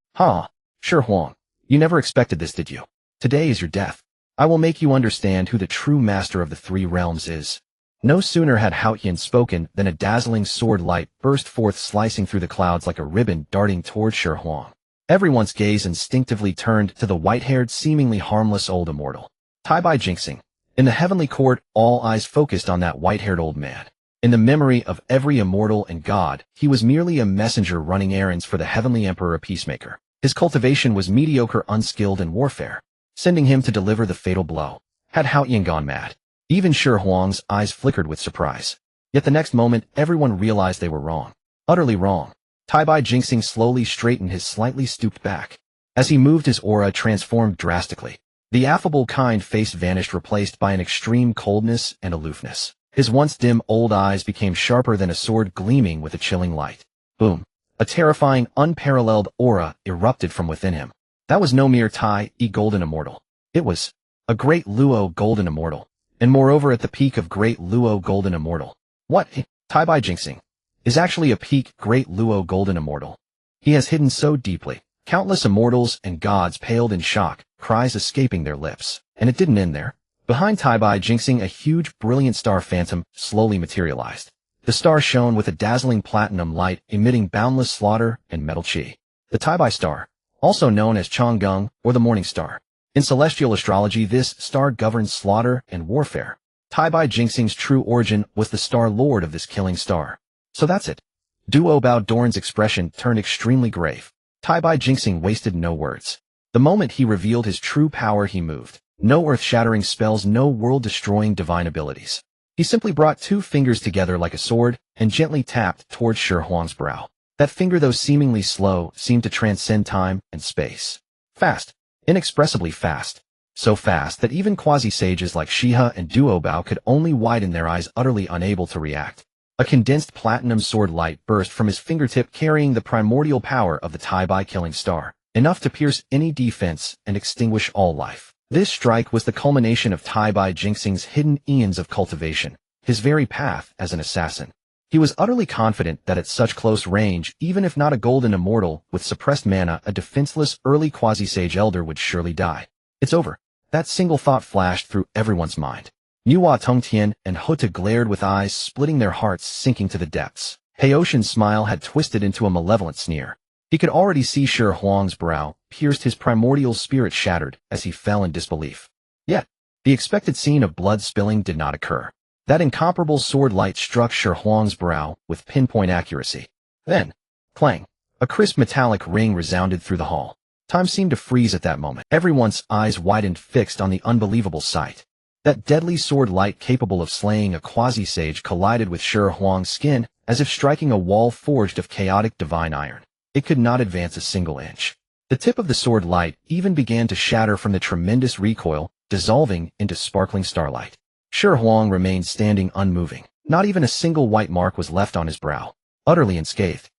Shi Huang, you never expected this, did you? Today is your death. I will make you understand who the true master of the 3 realms is. No sooner had Hao Yin spoken than a dazzling sword light burst forth, slicing through the clouds like a ribbon darting toward Shi Huang. Everyone's gaze instinctively turned to the white-haired, seemingly harmless old immortal. Tai-Bai Jinxing. In the Heavenly Court, all eyes focused on that white-haired old man. In the memory of every immortal and god, he was merely a messenger running errands for the Heavenly Emperor, a peacemaker. His cultivation was mediocre, unskilled in warfare. Sending him to deliver the fatal blow had Hao Yin gone mad. Even Shi Huang's eyes flickered with surprise. Yet the next moment, everyone realized they were wrong. Utterly wrong. Tai-Bai Jinxing slowly straightened his slightly stooped back. As he moved, his aura transformed drastically. The affable, kind face vanished, replaced by an extreme coldness and aloofness. His once dim old eyes became sharper than a sword, gleaming with a chilling light. Boom! A terrifying, unparalleled aura erupted from within him. That was no mere Tai-E Golden Immortal. It was a Great Luo Golden Immortal. And moreover, at the peak of Great Luo Golden Immortal. What? Tai-Bai Jinxing is actually a peak Great Luo Golden Immortal. He has hidden so deeply. Countless immortals and gods paled in shock, cries escaping their lips. And it didn't end there. Behind Tai-Bai Jinxing, a huge, brilliant star phantom slowly materialized. The star shone with a dazzling platinum light, emitting boundless slaughter and metal chi. The Tai-Bai star, also known as Chang'e or the Morning Star. In celestial astrology, this star governs slaughter and warfare. Tai-Bai Jinxing's true origin was the star lord of this killing star. So that's it. Duo Bao Dorn's expression turned extremely grave. Tai-Bai Jinxing wasted no words. The moment he revealed his true power, he moved. No earth-shattering spells, no world-destroying divine abilities. He simply brought 2 fingers together like a sword and gently tapped towards Shi Huang's brow. That finger, though seemingly slow, seemed to transcend time and space. Fast. Inexpressibly fast. So fast that even quasi-sages like Xihe and Duo Bao could only widen their eyes, utterly unable to react. A condensed platinum sword light burst from his fingertip carrying the primordial power of the Tai-Bai killing star, enough to pierce any defense and extinguish all life. This strike was the culmination of Tai-Bai Jinxing's hidden eons of cultivation, his very path as an assassin. He was utterly confident that at such close range, even if not a golden immortal with suppressed mana, a defenseless early quasi-sage elder would surely die. It's over. That single thought flashed through everyone's mind. Nuwa, Tongtian, and Hota glared with eyes splitting, their hearts sinking to the depths. Heoshin's smile had twisted into a malevolent sneer. He could already see Shi Huang's brow, pierced, his primordial spirit shattered as he fell in disbelief. Yet, the expected scene of blood spilling did not occur. That incomparable sword light struck Shi Huang's brow with pinpoint accuracy. Then, clang, a crisp metallic ring resounded through the hall. Time seemed to freeze at that moment. Everyone's eyes widened, fixed on the unbelievable sight. That deadly sword light capable of slaying a quasi-sage collided with Shi Huang's skin as if striking a wall forged of chaotic divine iron. It could not advance a single inch. The tip of the sword light even began to shatter from the tremendous recoil, dissolving into sparkling starlight. Shi Huang remained standing unmoving. Not even a single white mark was left on his brow. Utterly unscathed.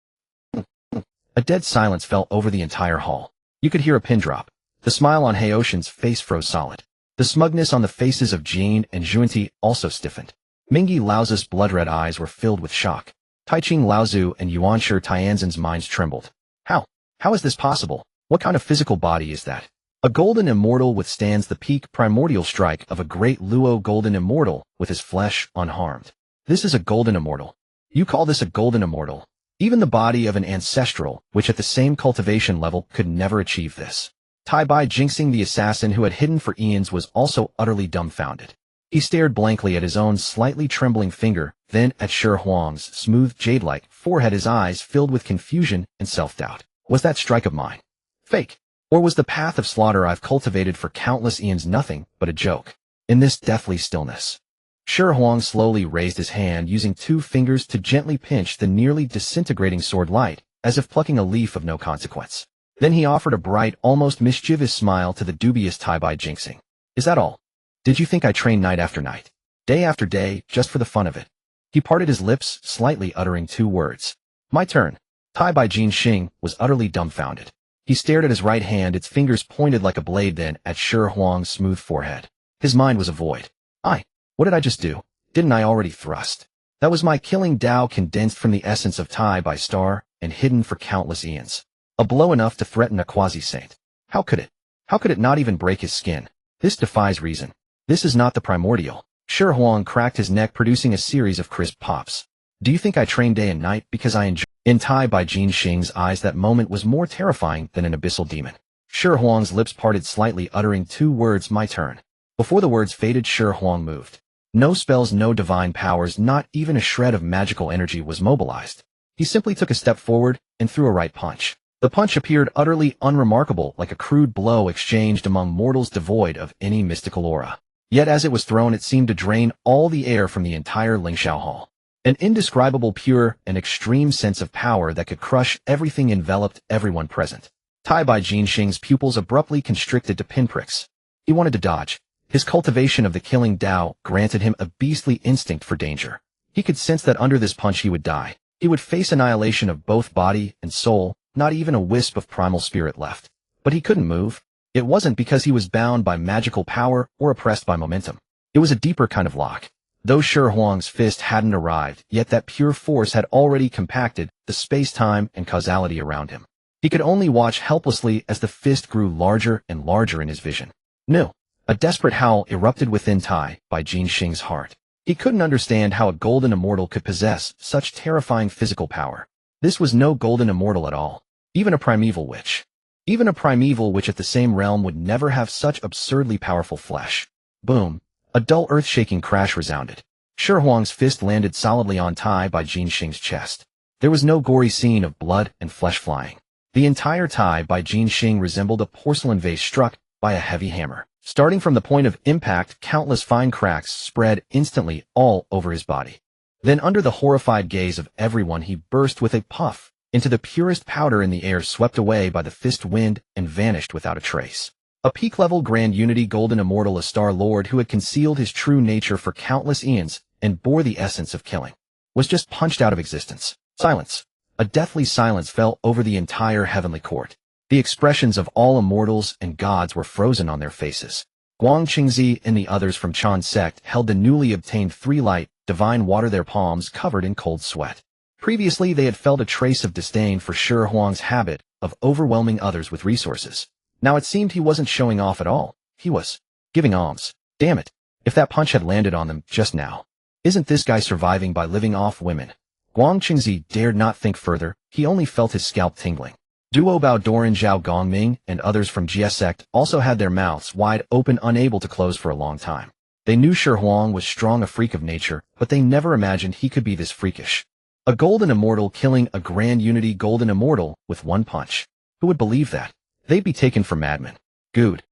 A dead silence fell over the entire hall. You could hear a pin drop. The smile on Heoshin's face froze solid. The smugness on the faces of Jin and Zhuanti also stiffened. Mingyi Laozi's blood-red eyes were filled with shock. Taiching Laozu and Yuanshi Tianzhen's minds trembled. How is this possible? What kind of physical body is that? A golden immortal withstands the peak primordial strike of a great Luo golden immortal with his flesh unharmed. This is a golden immortal. You call this a golden immortal? Even the body of an ancestral, which at the same cultivation level could never achieve this. Tai-Bai Jinxing, the assassin who had hidden for eons, was also utterly dumbfounded. He stared blankly at his own slightly trembling finger, then at Shi Huang's smooth jade-like forehead, his eyes filled with confusion and self-doubt. Was that strike of mine fake? Or was the path of slaughter I've cultivated for countless eons nothing but a joke? In this deathly stillness, Shi Huang slowly raised his hand, using 2 fingers to gently pinch the nearly disintegrating sword light, as if plucking a leaf of no consequence. Then he offered a bright, almost mischievous smile to the dubious Tai-Bai Jinxing. Is that all? Did you think I trained night after night, day after day, just for the fun of it? He parted his lips slightly, uttering 2 words. My turn. Tai-Bai Jinxing was utterly dumbfounded. He stared at his right hand, its fingers pointed like a blade, then at Shi Huang's smooth forehead. His mind was a void. What did I just do? Didn't I already thrust? That was my killing Tao, condensed from the essence of Tai-Bai star and hidden for countless eons. A blow enough to threaten a quasi-saint. How could it? How could it not even break his skin? This defies reason. This is not the primordial. Shi Huang cracked his neck, producing a series of crisp pops. Do you think I train day and night because I enjoy? In Tai-Bai Jinxing's eyes, that moment was more terrifying than an abyssal demon. Shi Huang's lips parted slightly, uttering 2 words, my turn. Before the words faded, Shi Huang moved. No spells, no divine powers, not even a shred of magical energy was mobilized. He simply took a step forward and threw a right punch. The punch appeared utterly unremarkable, like a crude blow exchanged among mortals devoid of any mystical aura. Yet as it was thrown, it seemed to drain all the air from the entire Lingxiao Hall. An indescribable, pure, and extreme sense of power that could crush everything enveloped everyone present. Tai-Bai Jinxing's pupils abruptly constricted to pinpricks. He wanted to dodge. His cultivation of the killing Tao granted him a beastly instinct for danger. He could sense that under this punch he would die. He would face annihilation of both body and soul, not even a wisp of primal spirit left. But he couldn't move. It wasn't because he was bound by magical power or oppressed by momentum. It was a deeper kind of lock. Though Shi Huang's fist hadn't arrived, yet that pure force had already compacted the space-time and causality around him. He could only watch helplessly as the fist grew larger and larger in his vision. No. A desperate howl erupted within Tai-Bai Jinxing's heart. He couldn't understand how a golden immortal could possess such terrifying physical power. This was no golden immortal at all. Even a primeval witch. Even a primeval witch at the same realm would never have such absurdly powerful flesh. Boom. A dull earth-shaking crash resounded. Shi Huang's fist landed solidly on Tai-Bai Jinxing's chest. There was no gory scene of blood and flesh flying. The entire Tai-Bai Jinxing resembled a porcelain vase struck by a heavy hammer. Starting from the point of impact, countless fine cracks spread instantly all over his body. Then, under the horrified gaze of everyone, he burst with a puff into the purest powder in the air, swept away by the fist wind, and vanished without a trace. A peak-level Grand Unity Golden Immortal, a Star Lord who had concealed his true nature for countless eons and bore the essence of killing. was just punched out of existence. Silence. A deathly silence fell over the entire heavenly court. The expressions of all immortals and gods were frozen on their faces. Guang Qingzi and the others from Chan sect held the newly obtained 3 light, divine water, their palms covered in cold sweat. Previously they had felt a trace of disdain for Shi Huang's habit of overwhelming others with resources. Now it seemed he wasn't showing off at all. He was giving alms. Damn it. If that punch had landed on them just now. Isn't this guy surviving by living off women? Guang Qingzi dared not think further. He only felt his scalp tingling. Duo Bao Doran Zhao Gongming and others from Xihe sect also had their mouths wide open, unable to close for a long time. They knew Shi Huang was strong, a freak of nature, but they never imagined he could be this freakish. A golden immortal killing a grand unity golden immortal with 1 punch. Who would believe that? They'd be taken for madmen. Good.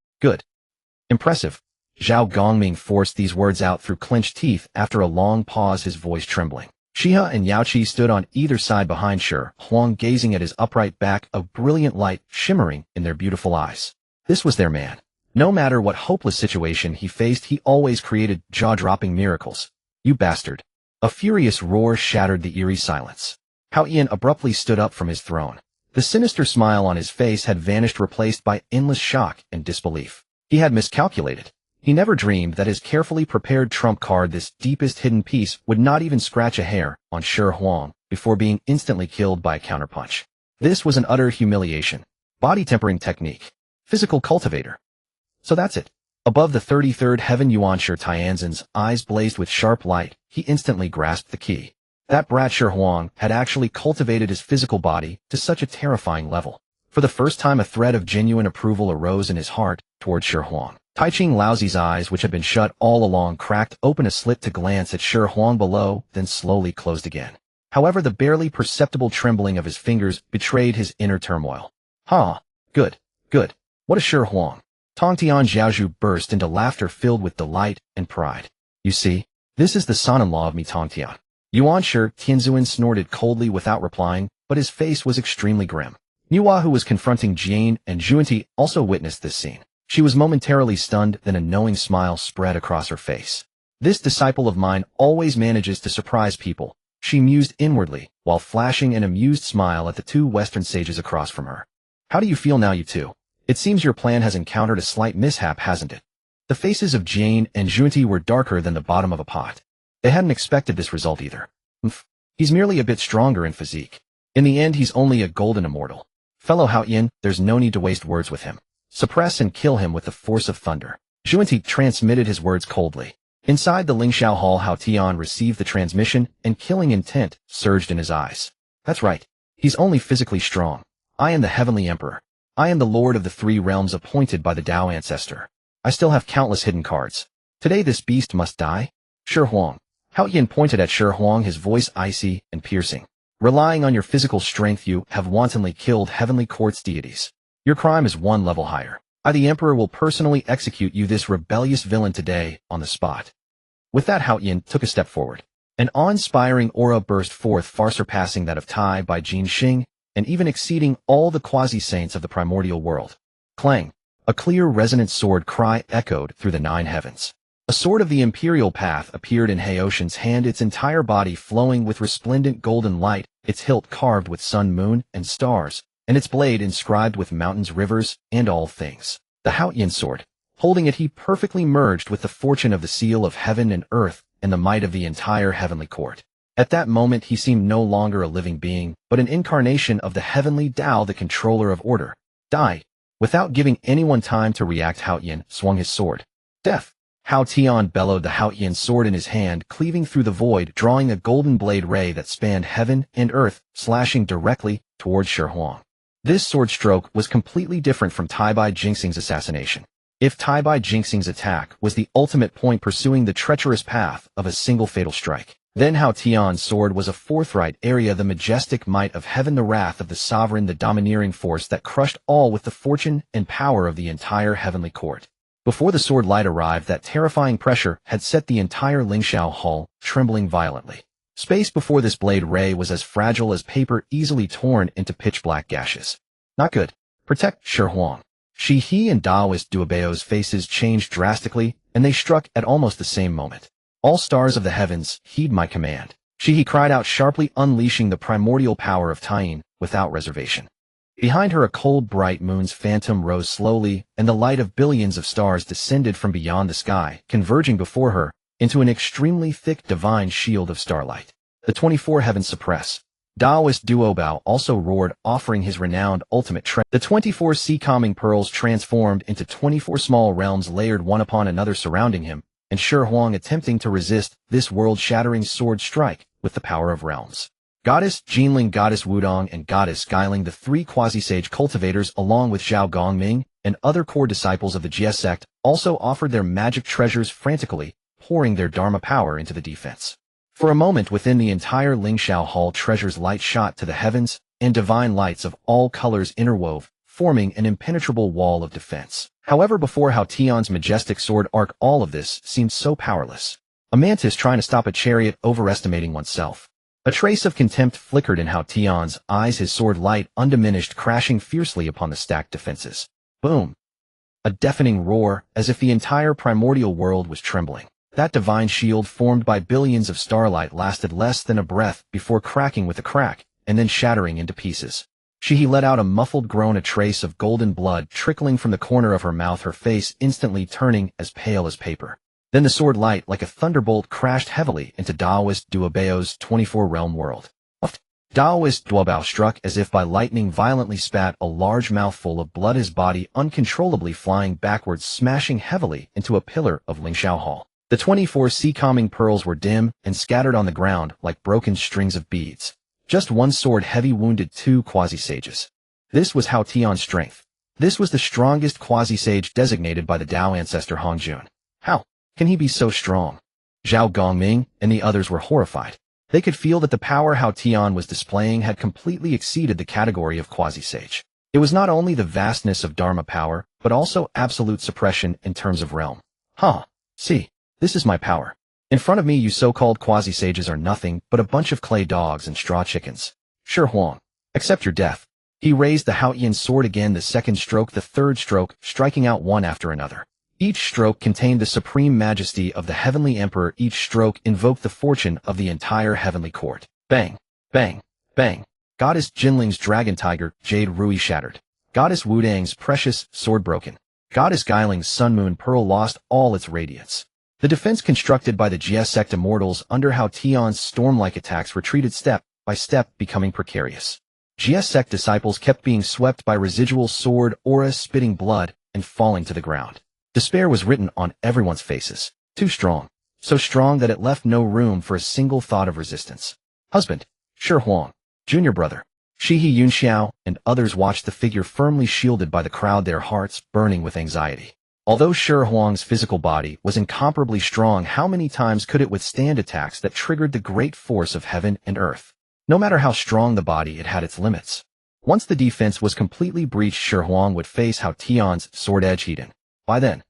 Impressive. Zhao Gongming forced these words out through clenched teeth after a long pause, his voice trembling. Xihe and Yaoqi stood on either side behind Shi Huang, gazing at his upright back, a brilliant light shimmering in their beautiful eyes. This was their man. No matter what hopeless situation he faced, he always created jaw-dropping miracles. You bastard. A furious roar shattered the eerie silence. Hao Yan abruptly stood up from his throne. The sinister smile on his face had vanished, replaced by endless shock and disbelief. He had miscalculated. He never dreamed that his carefully prepared trump card, this deepest hidden piece, would not even scratch a hair on Shi Huang before being instantly killed by a counterpunch. This was an utter humiliation. Body tempering technique. Physical cultivator. So that's it. Above the 33rd heaven, Yuanshi Tianzhen's eyes blazed with sharp light. He instantly grasped the key. That brat Shi Huang had actually cultivated his physical body to such a terrifying level. For the first time, a thread of genuine approval arose in his heart toward Shi Huang. Taiching Laozi's eyes, which had been shut all along, cracked open a slit to glance at Shi Huang below, then slowly closed again. However, the barely perceptible trembling of his fingers betrayed his inner turmoil. Good. What a Shi Huang. Tongtian Zhaozhu burst into laughter filled with delight and pride. You see, this is the son-in-law of me, Tongtian. Yuanshi Tianzuan snorted coldly without replying, but his face was extremely grim. Nuwa, who was confronting Jane and Zhuanti, also witnessed this scene. She was momentarily stunned, then a knowing smile spread across her face. This disciple of mine always manages to surprise people, she mused inwardly, while flashing an amused smile at the 2 Western sages across from her. How do you feel now, you two? It seems your plan has encountered a slight mishap, hasn't it? The faces of Jane and Zhuanti were darker than the bottom of a pot. They hadn't expected this result either. He's merely a bit stronger in physique. In the end, he's only a golden immortal. Fellow Hao Yan, there's no need to waste words with him. Suppress and kill him with the force of thunder. Zhuanti transmitted his words coldly. Inside the Lingxiao Hall, Hao Tian received the transmission, and killing intent surged in his eyes. That's right. He's only physically strong. I am the Heavenly Emperor. I am the Lord of the 3 realms appointed by the Tao Ancestor. I still have countless hidden cards. Today this beast must die. Shi Huang. Hao Yan pointed at Shi Huang, his voice icy and piercing. Relying on your physical strength, you have wantonly killed Heavenly Court's deities. Your crime is 1 level higher. I, the Emperor, will personally execute you, this rebellious villain, today, on the spot. With that, Hao Yan took a step forward. An awe-inspiring aura burst forth, far surpassing that of Tai by Jin Xing, and even exceeding all the quasi-saints of the Primordial World. Clang! A clear, resonant sword cry echoed through the 9 heavens. A sword of the Imperial Path appeared in Heoshan's hand, its entire body flowing with resplendent golden light, its hilt carved with sun, moon, and stars, and its blade inscribed with mountains, rivers, and all things. The Hao Yan sword. Holding it, he perfectly merged with the fortune of the seal of heaven and earth and the might of the entire heavenly court. At that moment, he seemed no longer a living being, but an incarnation of the heavenly Tao, the controller of order. Die! Without giving anyone time to react, Hao Yan swung his sword. Death! Hao Tian bellowed, the Hao Yan sword in his hand, cleaving through the void, drawing a golden blade ray that spanned heaven and earth, slashing directly towards Shi Huang. This sword stroke was completely different from Tai Bai Jingxing's assassination. If Tai Bai Jingxing's attack was the ultimate point, pursuing the treacherous path of a single fatal strike, then Hao Tian's sword was a forthright area, the majestic might of heaven, the wrath of the sovereign, the domineering force that crushed all with the fortune and power of the entire heavenly court. Before the sword light arrived, that terrifying pressure had set the entire Lingxiao Hall trembling violently. Space before this blade ray was as fragile as paper, easily torn into pitch-black gashes. Not good. Protect Shi Huang. Xihe and Daoist Duobao's faces changed drastically, and they struck at almost the same moment. All stars of the heavens, heed my command. Xihe cried out sharply, unleashing the primordial power of Dijun without reservation. Behind her a cold bright moon's phantom rose slowly, and the light of billions of stars descended from beyond the sky, converging before her into an extremely thick divine shield of starlight. The 24 heavens suppress. Taoist Duobao also roared, offering his renowned ultimate The 24 sea-calming pearls transformed into 24 small realms layered one upon another surrounding him, and Shi Huang attempting to resist this world-shattering sword strike with the power of realms. Goddess Jinling, Goddess Wudong, and Goddess Guiling, the three quasi-sage cultivators along with Zhao Gongming and other core disciples of the Jie sect, also offered their magic treasures frantically, pouring their dharma power into the defense. For a moment within the entire Lingxiao Hall treasures light shot to the heavens, and divine lights of all colors interwove, forming an impenetrable wall of defense. However, before Hao Tian's majestic sword arc, all of this seemed so powerless. A mantis trying to stop a chariot, overestimating oneself. A trace of contempt flickered in Hao Tian's eyes, his sword light undiminished, crashing fiercely upon the stacked defenses. Boom! A deafening roar, as if the entire primordial world was trembling. That divine shield formed by billions of starlight lasted less than a breath before cracking with a crack, and then shattering into pieces. Xihe let out a muffled groan, a trace of golden blood trickling from the corner of her mouth, her face instantly turning as pale as paper. Then the sword light, like a thunderbolt, crashed heavily into Taoist Duobao's 24-realm world. Taoist Duobao struck as if by lightning, violently spat a large mouthful of blood, his body uncontrollably flying backwards, smashing heavily into a pillar of Lingxiao Hall. The 24 sea-calming pearls were dim and scattered on the ground like broken strings of beads. Just one sword heavy wounded two quasi-sages. This was Hao Tian's strength. This was the strongest quasi-sage designated by the Tao ancestor Hongjun. How can he be so strong? Zhao Gongming and the others were horrified. They could feel that the power Hao Tian was displaying had completely exceeded the category of quasi-sage. It was not only the vastness of Dharma power, but also absolute suppression in terms of realm. See. This is my power. In front of me, you so-called quasi-sages are nothing but a bunch of clay dogs and straw chickens. Shi Huang, accept your death. He raised the Haotian sword again, the second stroke, the third stroke, striking out one after another. Each stroke contained the supreme majesty of the heavenly emperor. Each stroke invoked the fortune of the entire heavenly court. Bang, bang, bang. Goddess Jinling's dragon tiger, Jade Rui shattered. Goddess Wudang's precious sword broken. Goddess Guiling's sun moon pearl lost all its radiance. The defense constructed by the Jie sect immortals under Hao Tian's storm-like attacks retreated step by step, becoming precarious. Jie sect disciples kept being swept by residual sword auras, spitting blood and falling to the ground. Despair was written on everyone's faces. Too strong. So strong that it left no room for a single thought of resistance. Husband, Shi Huang, junior brother, Xihe Yunxiao, and others watched the figure firmly shielded by the crowd, their hearts burning with anxiety. Although Shi Huang's physical body was incomparably strong, how many times could it withstand attacks that triggered the great force of heaven and earth? No matter how strong the body, it had its limits. Once the defense was completely breached, Shi Huang would face Hao Tian's sword edge hidden. By then,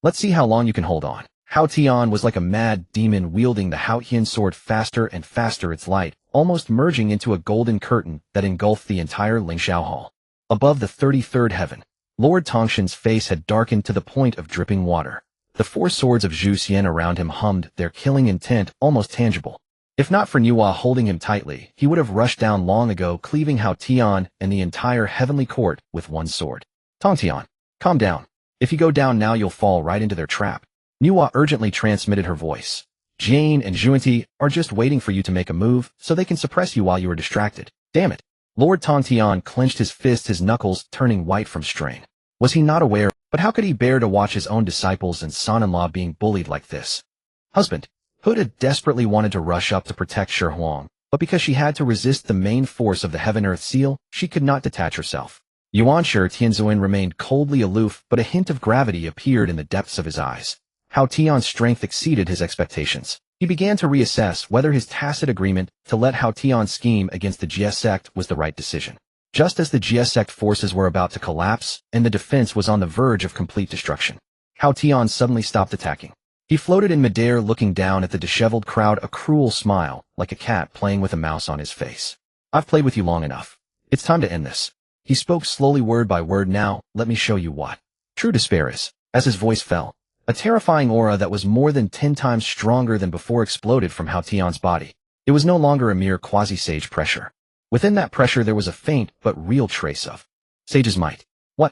let's see how long you can hold on. Hao Tian was like a mad demon wielding the Haotian sword, faster and faster, its light almost merging into a golden curtain that engulfed the entire Lingxiao Hall. Above the 33rd heaven, Lord Tongshan's face had darkened to the point of dripping water. The four swords of Zhu Xian around him hummed, their killing intent almost tangible. If not for Nuwa holding him tightly, he would have rushed down long ago, cleaving Hao Tian and the entire heavenly court with one sword. Tongtian, calm down. If you go down now, you'll fall right into their trap. Nuwa urgently transmitted her voice. Jane and Zhuanti are just waiting for you to make a move so they can suppress you while you are distracted. Damn it. Lord Tongtian clenched his fist, his knuckles turning white from strain. Was he not aware? But how could he bear to watch his own disciples and son-in-law being bullied like this? Husband, Huda desperately wanted to rush up to protect Shi Huang, but because she had to resist the main force of the Heaven-Earth Seal, she could not detach herself. Yuan Shi Tianzuan remained coldly aloof, but a hint of gravity appeared in the depths of his eyes. Hao Tian's strength exceeded his expectations. He began to reassess whether his tacit agreement to let Hao Tian's scheme against the Jie sect was the right decision. Just as the Jie sect forces were about to collapse and the defense was on the verge of complete destruction, Hao Tian suddenly stopped attacking. He floated in midair, looking down at the disheveled crowd, a cruel smile, like a cat playing with a mouse on his face. I've played with you long enough. It's time to end this. He spoke slowly, word by word. Now, let me show you what true despair is. As his voice fell, a terrifying aura that was more than 10 times stronger than before exploded from Hao Tian's body. It was no longer a mere quasi-sage pressure. Within that pressure there was a faint but real trace of sage's might. What?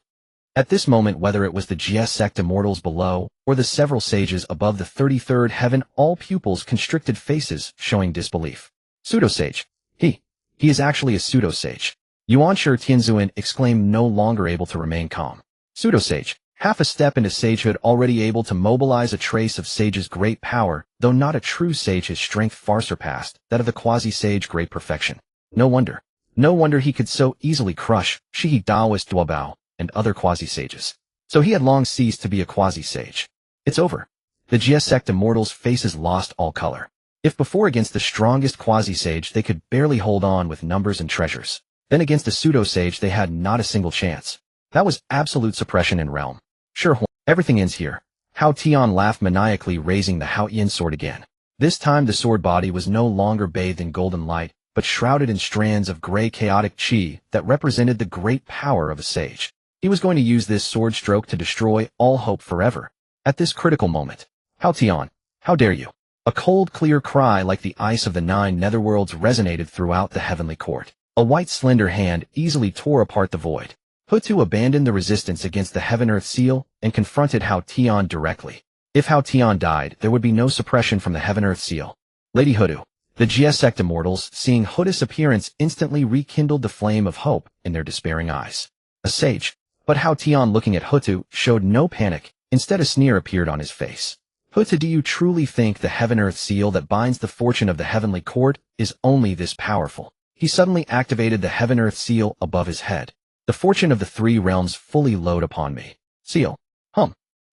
At this moment, whether it was the Xihe sect immortals below, or the several sages above the 33rd heaven, all pupils constricted faces showing disbelief. Pseudo-sage. He is actually a pseudo-sage. Yuan Shi Tianzuan exclaimed, no longer able to remain calm. Pseudo-sage. Half a step into sagehood, already able to mobilize a trace of sage's great power, though not a true sage, his strength far surpassed that of the quasi-sage great perfection. No wonder he could so easily crush Xihe, Daoist, Duobao, and other quasi-sages. So he had long ceased to be a quasi-sage. It's over. The Xihe sect immortals' faces lost all color. If before against the strongest quasi-sage they could barely hold on with numbers and treasures, then against a pseudo-sage they had not a single chance. That was absolute suppression in realm. Sure, everything ends here. Hao Tian laughed maniacally, raising the Hao Yin sword again. This time the sword body was no longer bathed in golden light, but shrouded in strands of gray chaotic qi that represented the great power of a sage. He was going to use this sword stroke to destroy all hope forever. At this critical moment, Hao Tian, how dare you? A cold, clear cry like the ice of the 9 netherworlds resonated throughout the heavenly court. A white, slender hand easily tore apart the void. Hutu abandoned the resistance against the Heaven-Earth seal and confronted Hao Tian directly. If Hao Tian died, there would be no suppression from the Heaven-Earth seal. Lady Hutu. The Xihe sect immortals, seeing Hutu's appearance, instantly rekindled the flame of hope in their despairing eyes. A sage. But Hao Tian, looking at Hutu, showed no panic. Instead, a sneer appeared on his face. Hutu, do you truly think the Heaven-Earth seal that binds the fortune of the heavenly court is only this powerful? He suddenly activated the Heaven-Earth seal above his head. The fortune of the 3 realms fully load upon me. Seal.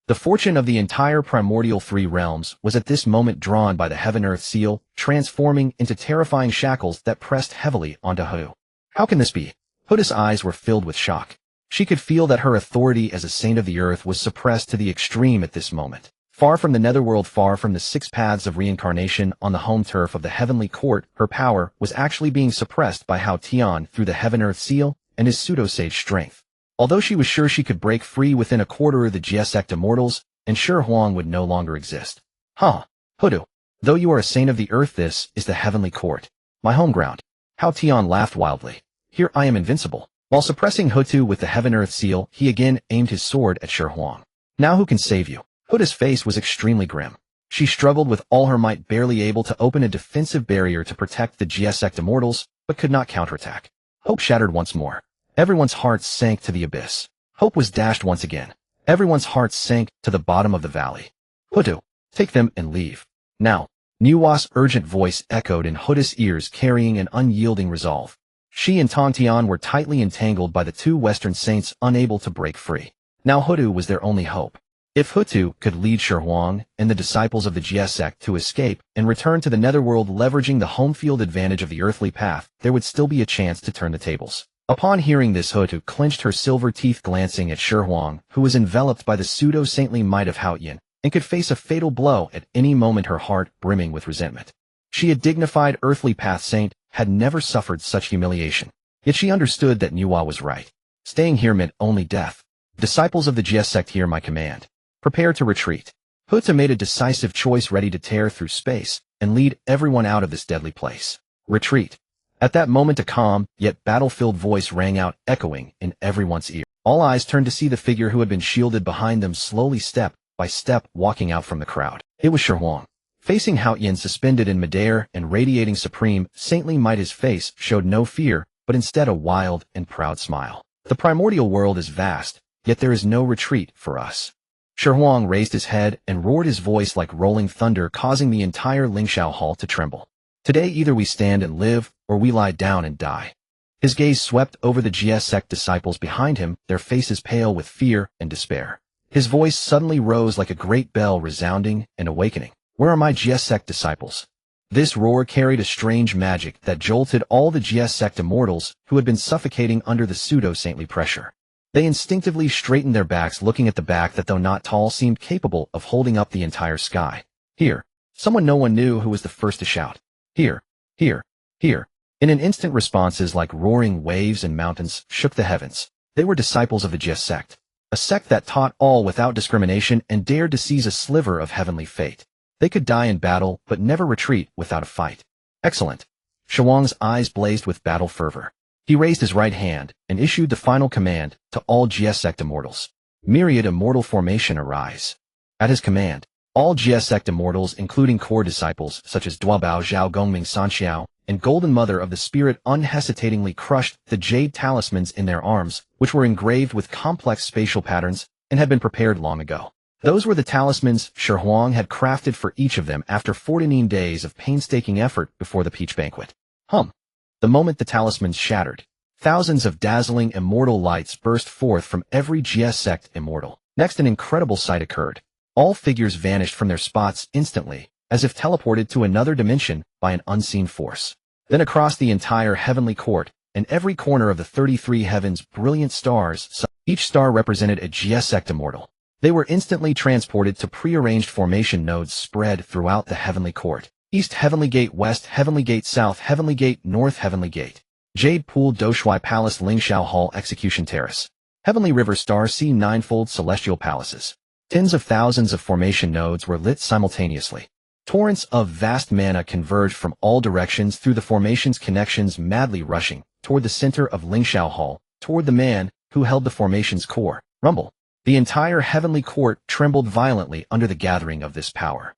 The fortune of the entire primordial 3 realms was at this moment drawn by the Heaven-Earth seal, transforming into terrifying shackles that pressed heavily onto Hutu. How can this be? Hutu's eyes were filled with shock. She could feel that her authority as a saint of the earth was suppressed to the extreme at this moment. Far from the netherworld, far from the 6 paths of reincarnation on the home turf of the heavenly court, her power was actually being suppressed by Hao Tian through the Heaven-Earth seal and his pseudo-sage strength. Although she was sure she could break free within a quarter of the Xihe sect immortals, and Shi Huang would no longer exist. Hutu. Though you are a saint of the earth, this is the heavenly court. My home ground. Hao Tian laughed wildly. Here I am invincible. While suppressing Hutu with the Heaven-Earth seal, he again aimed his sword at Shi Huang. Now who can save you? Hutu's face was extremely grim. She struggled with all her might, barely able to open a defensive barrier to protect the Xihe sect immortals, but could not counterattack. Hope shattered once more. Everyone's hearts sank to the abyss. Hope was dashed once again. Everyone's hearts sank to the bottom of the valley. Hutu, take them and leave. Now. Nuwa's urgent voice echoed in Hutu's ears, carrying an unyielding resolve. She and Tongtian were tightly entangled by the 2 Western saints, unable to break free. Now Hutu was their only hope. If Hutu could lead Shi Huang and the disciples of the Xihe sect to escape and return to the netherworld, leveraging the home field advantage of the earthly path, there would still be a chance to turn the tables. Upon hearing this, Hutu clenched her silver teeth, glancing at Shi Huang, who was enveloped by the pseudo-saintly might of Hao Yin, and could face a fatal blow at any moment, her heart brimming with resentment. She, a dignified earthly path saint, had never suffered such humiliation. Yet she understood that Nuwa was right. Staying here meant only death. Disciples of the Xihe sect, hear my command. Prepare to retreat. Hutu made a decisive choice, ready to tear through space and lead everyone out of this deadly place. Retreat. At that moment, a calm, yet battle-filled voice rang out, echoing in everyone's ear. All eyes turned to see the figure who had been shielded behind them, slowly, step by step, walking out from the crowd. It was Shi Huang. Facing Hao Yin, suspended in midair and radiating supreme, saintly might, his face showed no fear, but instead a wild and proud smile. The primordial world is vast, yet there is no retreat for us. Shi Huang raised his head and roared, his voice like rolling thunder, causing the entire Lingshao hall to tremble. Today, either we stand and live, or we lie down and die. His gaze swept over the Xihe sect disciples behind him, their faces pale with fear and despair. His voice suddenly rose like a great bell, resounding and awakening. Where are my Xihe sect disciples? This roar carried a strange magic that jolted all the Xihe sect immortals who had been suffocating under the pseudo-saintly pressure. They instinctively straightened their backs, looking at the back that, though not tall, seemed capable of holding up the entire sky. Here. Someone no one knew who was the first to shout. Here. Here. Here. In an instant, responses like roaring waves and mountains shook the heavens. They were disciples of the Xihe sect. A sect that taught all without discrimination and dared to seize a sliver of heavenly fate. They could die in battle, but never retreat without a fight. Excellent. Shuang's eyes blazed with battle fervor. He raised his right hand and issued the final command to all Xihe immortals. Myriad immortal formation arise. At his command, all Xihe immortals, including core disciples such as Duobao Zhao Gongming Sanxiao and Golden Mother of the Spirit, unhesitatingly crushed the jade talismans in their arms, which were engraved with complex spatial patterns and had been prepared long ago. Those were the talismans Shi Huang had crafted for each of them after 49 days of painstaking effort before the Peach Banquet. The moment the talismans shattered, thousands of dazzling immortal lights burst forth from every Xihe immortal. Next, an incredible sight occurred. All figures vanished from their spots instantly, as if teleported to another dimension by an unseen force. Then across the entire heavenly court, and every corner of the 33 heavens, brilliant stars, each star represented a Xihe immortal. They were instantly transported to prearranged formation nodes spread throughout the heavenly court. East Heavenly Gate, West Heavenly Gate, South Heavenly Gate, North Heavenly Gate. Jade Pool, Doshui Palace, Lingxiao Hall, Execution Terrace. Heavenly River, Star Sea, Ninefold Celestial Palaces. Tens of thousands of formation nodes were lit simultaneously. Torrents of vast mana converged from all directions through the formation's connections, madly rushing toward the center of Lingxiao Hall, toward the man who held the formation's core. Rumble. The entire heavenly court trembled violently under the gathering of this power.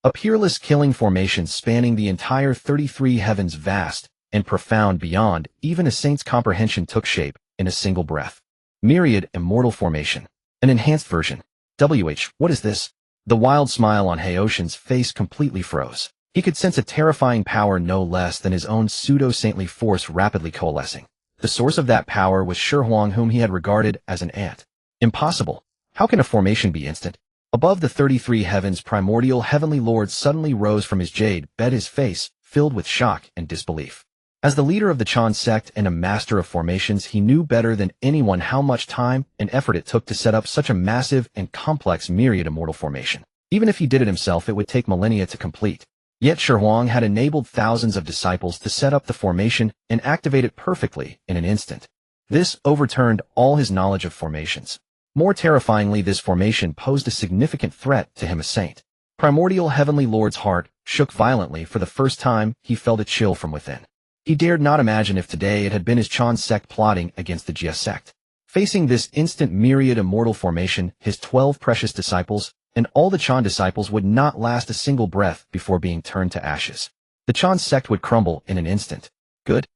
A peerless killing formation spanning the entire 33 heavens, vast and profound beyond even a saint's comprehension, took shape in a single breath. Myriad immortal formation. An enhanced version. What is this? The wild smile on Heoshin's face completely froze. He could sense a terrifying power no less than his own pseudo-saintly force rapidly coalescing. The source of that power was Shi Huang, whom he had regarded as an ant. Impossible. How can a formation be instant? Above the 33 heavens, Primordial Heavenly Lord suddenly rose from his jade bed, his face filled with shock and disbelief. As the leader of the Chan sect and a master of formations, he knew better than anyone how much time and effort it took to set up such a massive and complex myriad immortal formation. Even if he did it himself, it would take millennia to complete. Yet Shi Huang had enabled thousands of disciples to set up the formation and activate it perfectly in an instant. This overturned all his knowledge of formations. More terrifyingly, this formation posed a significant threat to him, a saint. Primordial Heavenly Lord's heart shook violently. For the first time, he felt a chill from within. He dared not imagine if today it had been his Chan sect plotting against the Xihe sect. Facing this instant myriad immortal formation, his 12 precious disciples and all the Chan disciples would not last a single breath before being turned to ashes. The Chan sect would crumble in an instant. Good.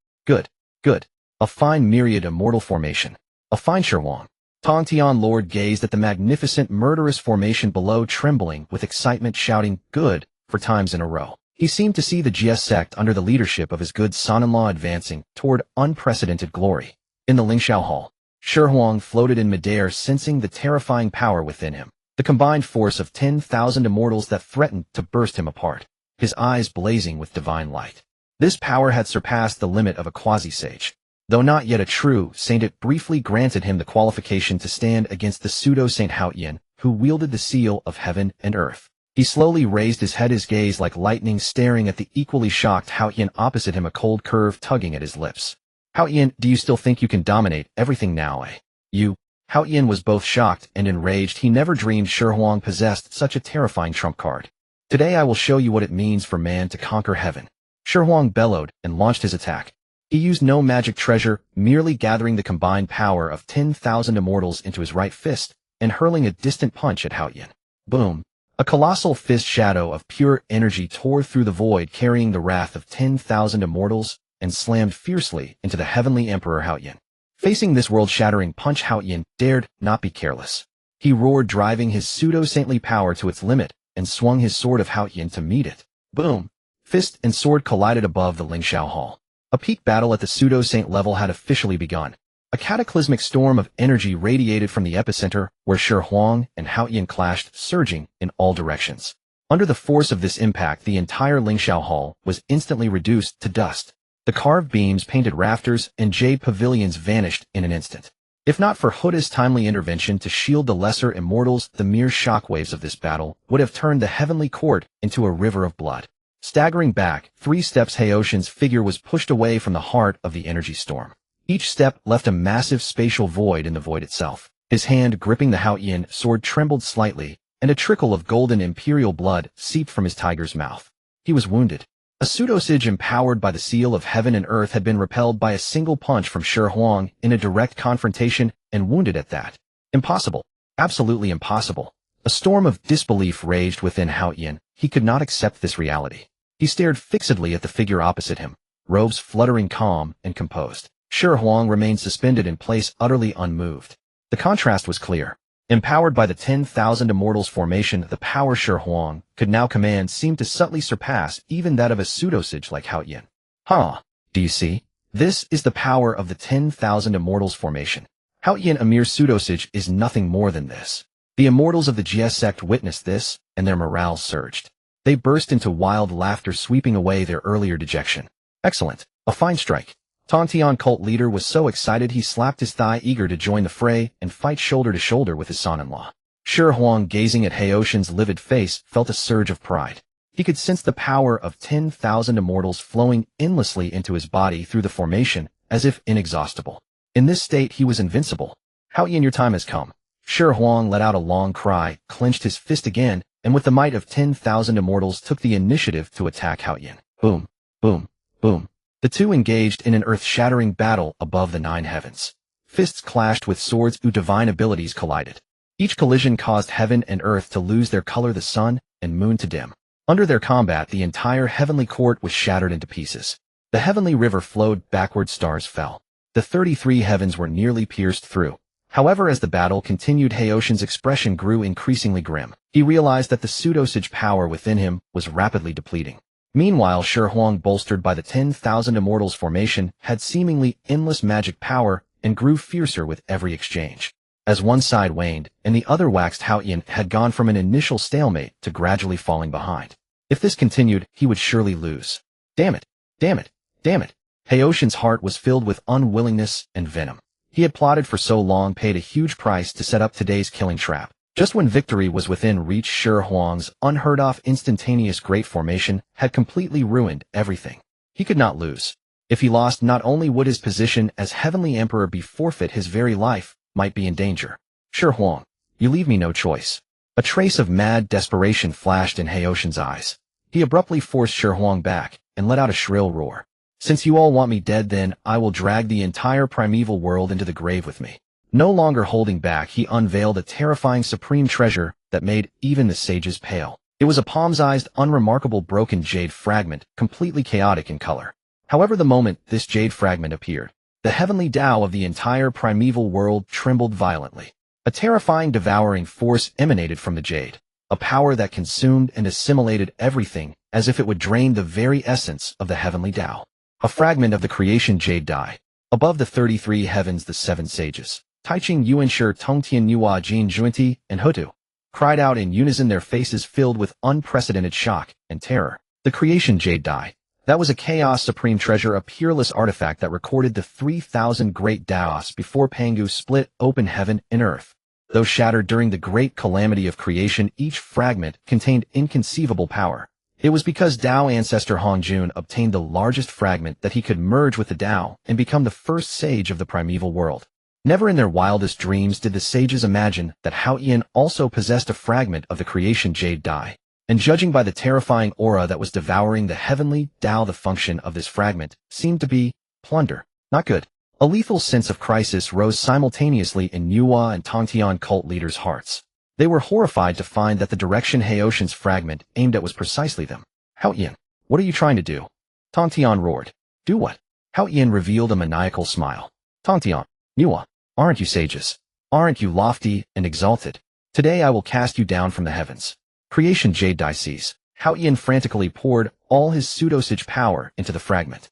A fine myriad immortal formation. A fine Shi Huang. Tongtian Lord gazed at the magnificent murderous formation below, trembling with excitement, shouting, "Good," for times in a row. He seemed to see the Xihe sect under the leadership of his good son-in-law advancing toward unprecedented glory. In the Lingxiao Hall, Shi Huang floated in midair, sensing the terrifying power within him, the combined force of 10,000 immortals that threatened to burst him apart, his eyes blazing with divine light. This power had surpassed the limit of a quasi-sage. Though not yet a true saint, it briefly granted him the qualification to stand against the pseudo-saint Haoyan, who wielded the seal of heaven and earth. He slowly raised his head, his gaze like lightning staring at the equally shocked Haoyan opposite him, a cold curve tugging at his lips. "Haoyan, do you still think you can dominate everything now, eh? You?" Haoyan was both shocked and enraged. He never dreamed Shi Huang possessed such a terrifying trump card. "Today I will show you what it means for man to conquer heaven." Shi Huang bellowed and launched his attack. He used no magic treasure, merely gathering the combined power of 10,000 immortals into his right fist and hurling a distant punch at Haoyan. Boom! A colossal fist shadow of pure energy tore through the void, carrying the wrath of 10,000 immortals, and slammed fiercely into the heavenly emperor Haoyan. Facing this world-shattering punch, Haoyan dared not be careless. He roared, driving his pseudo-saintly power to its limit, and swung his sword of Haoyan to meet it. Boom! Fist and sword collided above the Lingxiao Hall. A peak battle at the pseudo-saint level had officially begun. A cataclysmic storm of energy radiated from the epicenter, where Shi Huang and Haoyan clashed, surging in all directions. Under the force of this impact, the entire Lingxiao Hall was instantly reduced to dust. The carved beams, painted rafters, and jade pavilions vanished in an instant. If not for Huda's timely intervention to shield the lesser immortals, the mere shockwaves of this battle would have turned the heavenly court into a river of blood. Staggering back 3 steps, Heoshin's figure was pushed away from the heart of the energy storm. Each step left a massive spatial void in the void itself. His hand gripping the Haoyan sword trembled slightly, and a trickle of golden imperial blood seeped from his tiger's mouth. He was wounded. A pseudosage empowered by the seal of heaven and earth had been repelled by a single punch from Shi Huang in a direct confrontation and wounded at that. Impossible. Absolutely impossible. A storm of disbelief raged within Hao Yin. He could not accept this reality. He stared fixedly at the figure opposite him, robes fluttering calm and composed. Shi Huang remained suspended in place, utterly unmoved. The contrast was clear. Empowered by the 10,000 Immortals formation, the power Shi Huang could now command seemed to subtly surpass even that of a pseudosage like Hao Yin. Huh, do you see? This is the power of the 10,000 Immortals formation. Hao Yin, a mere pseudosage, is nothing more than this. The Immortals of the Xihe sect witnessed this, and their morale surged. They burst into wild laughter, sweeping away their earlier dejection. Excellent. A fine strike. Tontian cult leader was so excited he slapped his thigh, eager to join the fray and fight shoulder to shoulder with his son-in-law. Shi Huang, gazing at Haoshan's livid face, felt a surge of pride. He could sense the power of 10,000 immortals flowing endlessly into his body through the formation, as if inexhaustible. In this state he was invincible. Hao Yin, your time has come. Shi Huang let out a long cry, clenched his fist again, and with the might of 10,000 immortals took the initiative to attack Hao Yin. Boom, boom, boom. The two engaged in an earth-shattering battle above the 9 heavens. Fists clashed with swords whose divine abilities collided. Each collision caused heaven and earth to lose their color, the sun and moon to dim. Under their combat, the entire heavenly court was shattered into pieces. The heavenly river flowed backward, stars fell. The 33 heavens were nearly pierced through. However, as the battle continued, Haoshan's expression grew increasingly grim. He realized that the pseudosage power within him was rapidly depleting. Meanwhile, Shi Huang, bolstered by the 10,000 Immortals formation, had seemingly endless magic power and grew fiercer with every exchange. As one side waned and the other waxed, Hao Yin had gone from an initial stalemate to gradually falling behind. If this continued, he would surely lose. Damn it! Damn it! Damn it! Haoshan's heart was filled with unwillingness and venom. He had plotted for so long, paid a huge price to set up today's killing trap. Just when victory was within reach, Shi Huang's unheard-of instantaneous great formation had completely ruined everything. He could not lose. If he lost, not only would his position as Heavenly Emperor be forfeit, his very life might be in danger. Shi Huang, you leave me no choice. A trace of mad desperation flashed in Haoshan's eyes. He abruptly forced Shi Huang back and let out a shrill roar. Since you all want me dead, then I will drag the entire primeval world into the grave with me. No longer holding back, he unveiled a terrifying supreme treasure that made even the sages pale. It was a palm-sized, unremarkable broken jade fragment, completely chaotic in color. However, the moment this jade fragment appeared, the heavenly Tao of the entire primeval world trembled violently. A terrifying, devouring force emanated from the jade, a power that consumed and assimilated everything as if it would drain the very essence of the heavenly Tao. A fragment of the creation jade die. Above the 33 heavens, the 7 sages, Taiching, Yuanshi, Tongtian, Nuwa, Jin, Juanti, and Hutu, cried out in unison, their faces filled with unprecedented shock and terror. The creation jade die. That was a chaos supreme treasure, a peerless artifact that recorded the 3,000 great Daos before Pangu split open heaven and earth. Though shattered during the great calamity of creation, each fragment contained inconceivable power. It was because Dao ancestor Hongjun obtained the largest fragment that he could merge with the Dao and become the first sage of the primeval world. Never in their wildest dreams did the sages imagine that Hao Yin also possessed a fragment of the creation jade die. And judging by the terrifying aura that was devouring the heavenly Tao, the function of this fragment seemed to be plunder, not good. A lethal sense of crisis rose simultaneously in Nuwa and Tongtian cult leaders' hearts. They were horrified to find that the direction Haoshan's fragment aimed at was precisely them. Hao Yin, what are you trying to do? Tongtian roared. Do what? Hao Yin revealed a maniacal smile. Tongtian, Nuwa, aren't you sages? Aren't you lofty and exalted? Today I will cast you down from the heavens. Creation jade die sees. Hao Yin frantically poured all his pseudosage power into the fragment.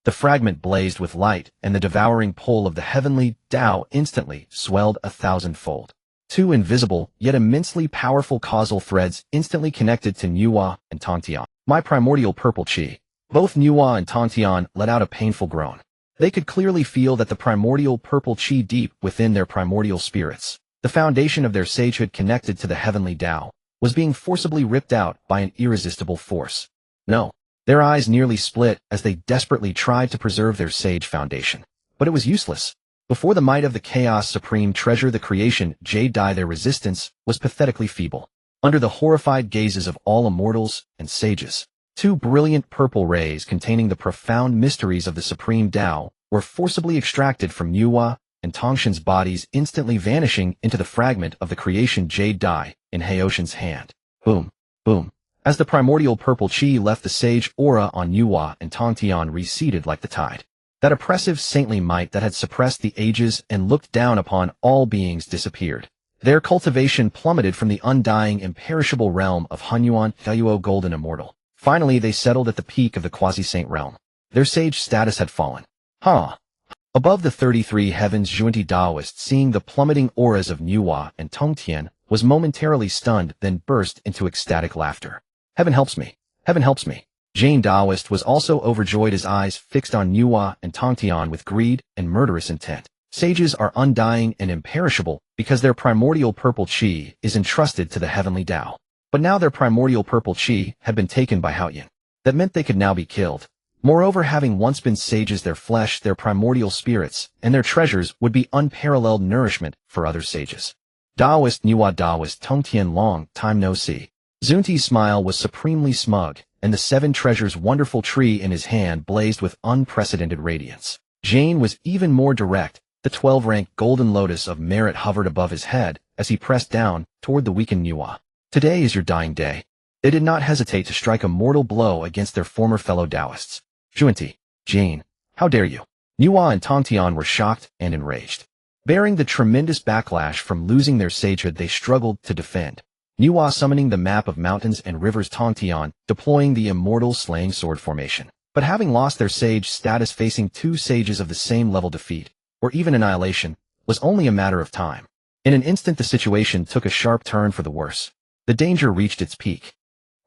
The fragment blazed with light, and the devouring pull of the heavenly Tao instantly swelled 1,000-fold. 2 invisible, yet immensely powerful causal threads instantly connected to Nuwa and Tongtian. My primordial purple chi. Both Nuwa and Tongtian let out a painful groan. They could clearly feel that the primordial purple chi deep within their primordial spirits, the foundation of their sagehood connected to the heavenly Tao, was being forcibly ripped out by an irresistible force. No. Their eyes nearly split as they desperately tried to preserve their sage foundation. But it was useless. Before the might of the chaos supreme treasure, the creation jade die, their resistance was pathetically feeble. Under the horrified gazes of all immortals and sages, Two brilliant purple rays containing the profound mysteries of the Supreme Tao were forcibly extracted from Nuwa and Tongshan's bodies, instantly vanishing into the fragment of the creation jade die in Heoshan's hand. Boom, boom. As the primordial purple chi left the sage aura on Nuwa and Tongtian, receded like the tide. That oppressive saintly might that had suppressed the ages and looked down upon all beings disappeared. Their cultivation plummeted from the undying, imperishable realm of Hunyuan Huo golden immortal. Finally, they settled at the peak of the quasi-saint realm. Their sage status had fallen. Above the 33 heavens, Junti Daoist, seeing the plummeting auras of Nuwa and Tongtian, was momentarily stunned, then burst into ecstatic laughter. Heaven helps me! Heaven helps me! Jane Daoist was also overjoyed, his eyes fixed on Nuwa and Tongtian with greed and murderous intent. Sages are undying and imperishable because their primordial purple chi is entrusted to the heavenly Tao. But now their primordial purple chi had been taken by Haoyan. That meant they could now be killed. Moreover, having once been sages, their flesh, their primordial spirits, and their treasures would be unparalleled nourishment for other sages. Daoist, Nuwa Daoist, Tongtian, long time no see. Zunti's smile was supremely smug, and the seven treasures wonderful tree in his hand blazed with unprecedented radiance. Jane was even more direct. The 12-rank golden lotus of merit hovered above his head as he pressed down toward the weakened Nuwa. Today is your dying day. They did not hesitate to strike a mortal blow against their former fellow Taoists. Junti, Jane, how dare you? Nuwa and Tongtian were shocked and enraged. Bearing the tremendous backlash from losing their sagehood, they struggled to defend. Nuwa summoning the map of mountains and rivers, Tongtian deploying the immortal slaying sword formation. But having lost their sage status, facing two sages of the same level, defeat, or even annihilation, was only a matter of time. In an instant, the situation took a sharp turn for the worse. The danger reached its peak.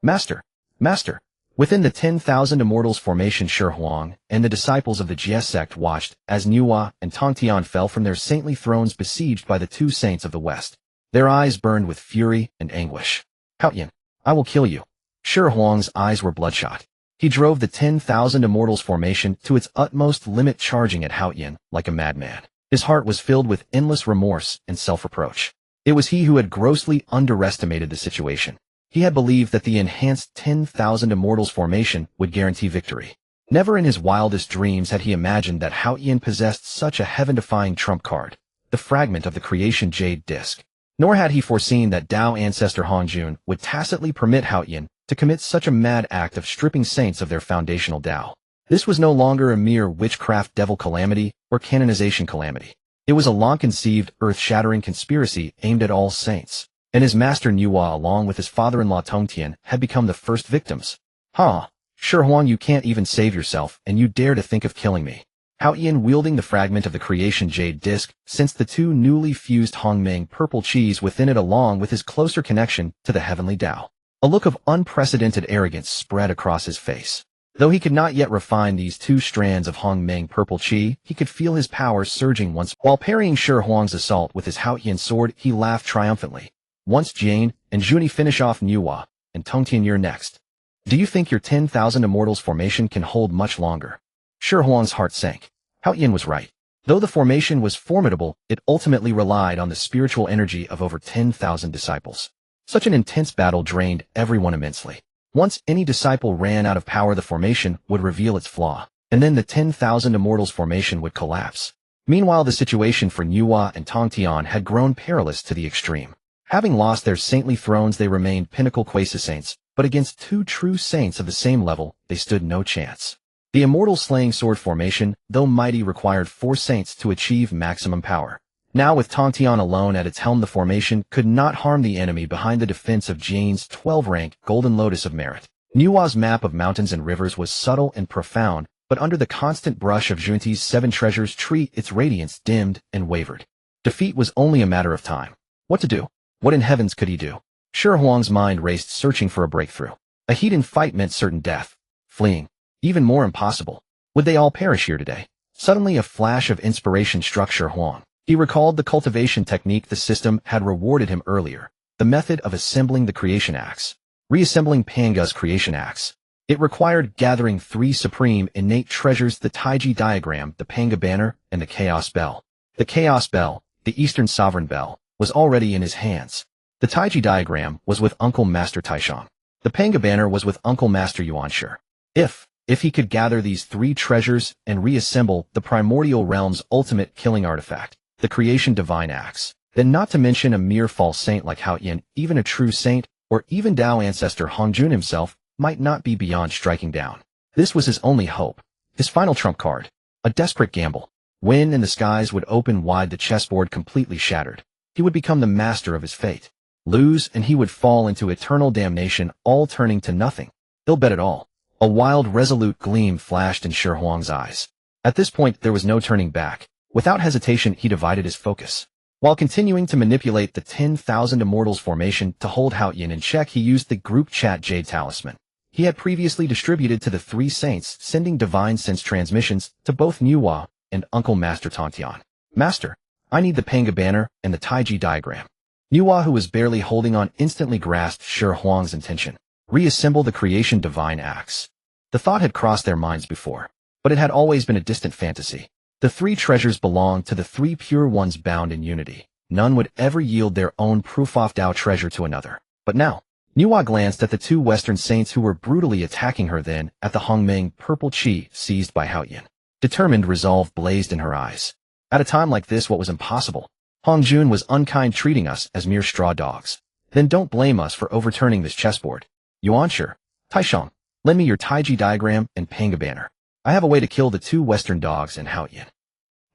Master! Master! Within the 10,000 Immortals formation, Shi Huang and the disciples of the Jie sect watched as Nuwa and Tongtian fell from their saintly thrones, besieged by the two saints of the West. Their eyes burned with fury and anguish. Haoyan, I will kill you. Shi Huang's eyes were bloodshot. He drove the 10,000 Immortals formation to its utmost limit, charging at Haoyan like a madman. His heart was filled with endless remorse and self-reproach. It was he who had grossly underestimated the situation. He had believed that the enhanced 10,000 Immortals formation would guarantee victory. Never in his wildest dreams had he imagined that Haoyan possessed such a heaven-defying trump card, the fragment of the creation jade disc. Nor had he foreseen that Tao ancestor Hanjun would tacitly permit Haoyan to commit such a mad act of stripping saints of their foundational Tao. This was no longer a mere witchcraft devil calamity or canonization calamity. It was a long-conceived, earth-shattering conspiracy aimed at all saints. And his master Nuwa, along with his father-in-law Tongtian, had become the first victims. Shi Huang, you can't even save yourself, and you dare to think of killing me. Haoyan, wielding the fragment of the creation jade disc, sensed the two newly fused Hongmeng purple chis within it, along with his closer connection to the heavenly Tao. A look of unprecedented arrogance spread across his face. Though he could not yet refine these two strands of Hongmeng purple chi, he could feel his power surging once. While parrying Shi Huang's assault with his Haoyan sword, he laughed triumphantly. Once Jane and Junti finish off Nuwa, and Tongtian, you're next. Do you think your 10,000 Immortals formation can hold much longer? Shi Huang's heart sank. Haoyan was right. Though the formation was formidable, it ultimately relied on the spiritual energy of over 10,000 disciples. Such an intense battle drained everyone immensely. Once any disciple ran out of power, the formation would reveal its flaw, and then the 10,000 Immortals formation would collapse. Meanwhile, the situation for Nuwa and Tongtian had grown perilous to the extreme. Having lost their saintly thrones, they remained pinnacle quasi-saints, but against two true saints of the same level, they stood no chance. The immortal slaying sword formation, though mighty, required 4 saints to achieve maximum power. Now, with Tongtian alone at its helm, the formation could not harm the enemy behind the defense of Jane's 12-rank golden lotus of merit. Nuwa's map of mountains and rivers was subtle and profound, but under the constant brush of Junti's 7 treasures tree, its radiance dimmed and wavered. Defeat was only a matter of time. What to do? What in heavens could he do? Shi Huang's mind raced, searching for a breakthrough. A heat-in fight meant certain death. Fleeing, even more impossible. Would they all perish here today? Suddenly a flash of inspiration struck Shi Huang. He recalled the cultivation technique the system had rewarded him earlier, the method of assembling the creation axe. Reassembling Panga's creation axe. It required gathering 3 supreme innate treasures: the Taiji diagram, the Panga banner, and the Chaos bell. The Chaos bell, the Eastern Sovereign bell, was already in his hands. The Taiji diagram was with Uncle Master Taishang. The Panga banner was with Uncle Master Yuanshi. If he could gather these three treasures and reassemble the primordial realm's ultimate killing artifact, the creation divine axe, then not to mention a mere false saint like Hao Yin, even a true saint, or even Dao ancestor Hongjun himself, might not be beyond striking down. This was his only hope, his final trump card, a desperate gamble. When and the skies would open wide, the chessboard completely shattered. He would become the master of his fate. Lose, and he would fall into eternal damnation, all turning to nothing. He'll bet it all. A wild, resolute gleam flashed in Shi Huang's eyes. At this point, there was no turning back. Without hesitation, he divided his focus. While continuing to manipulate the 10,000 Immortals formation to hold Hao Yin in check, he used the group chat Jade Talisman. He had previously distributed to the three saints, sending divine sense transmissions to both Nuwa and Uncle Master Tongtian. Master, I need the Panga banner and the Taiji diagram. Nuwa, who was barely holding on, instantly grasped Shi Huang's intention. Reassemble the creation divine axe. The thought had crossed their minds before, but it had always been a distant fantasy. The three treasures belonged to the three pure ones bound in unity. None would ever yield their own proof of Dao treasure to another. But now, Nuwa glanced at the two Western saints who were brutally attacking her, then at the Hongmeng purple chi seized by Hao Yin. Determined resolve blazed in her eyes. At a time like this, what was impossible? Hongjun was unkind, treating us as mere straw dogs. Then don't blame us for overturning this chessboard. Yuanshi, Taishang, lend me your Taiji diagram and Panga banner. I have a way to kill the two Western dogs and Hao Yin.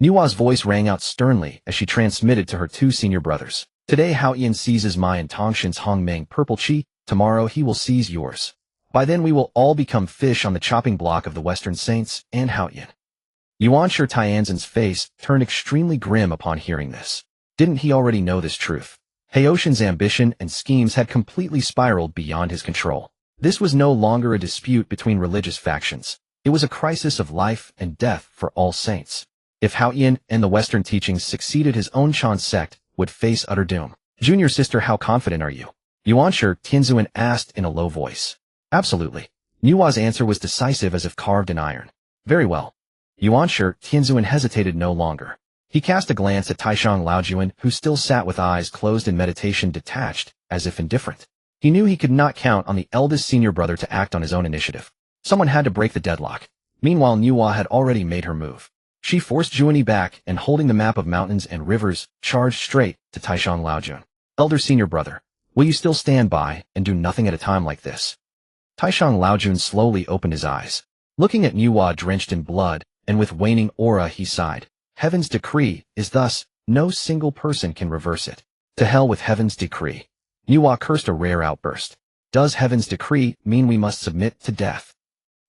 Nuwa's voice rang out sternly as she transmitted to her two senior brothers. Today Hao Yin seizes my and Tongshin's Hongmeng purple chi, tomorrow he will seize yours. By then we will all become fish on the chopping block of the Western saints and Hao Yin. Yuanshi Tianzhen's face turned extremely grim upon hearing this. Didn't he already know this truth? Haoshan's ambition and schemes had completely spiraled beyond his control. This was no longer a dispute between religious factions. It was a crisis of life and death for all saints. If Hao Yin and the Western teachings succeeded, his own Chan sect would face utter doom. Junior sister, how confident are you? Yuanshi Tianzuan asked in a low voice. Absolutely. Nuwa's answer was decisive, as if carved in iron. Very well. Yuanshi Tianzuan hesitated no longer. He cast a glance at Taishang Laojuan, who still sat with eyes closed in meditation, detached, as if indifferent. He knew he could not count on the eldest senior brother to act on his own initiative. Someone had to break the deadlock. Meanwhile, Nuwa had already made her move. She forced Juani back and, holding the map of mountains and rivers, charged straight to Taishang Laojuan. Elder senior brother, will you still stand by and do nothing at a time like this? Taishang Laojuan slowly opened his eyes. Looking at Nuwa drenched in blood, and with waning aura, he sighed. Heaven's decree is thus, no single person can reverse it. To hell with heaven's decree. Nuwa cursed a rare outburst. Does heaven's decree mean we must submit to death?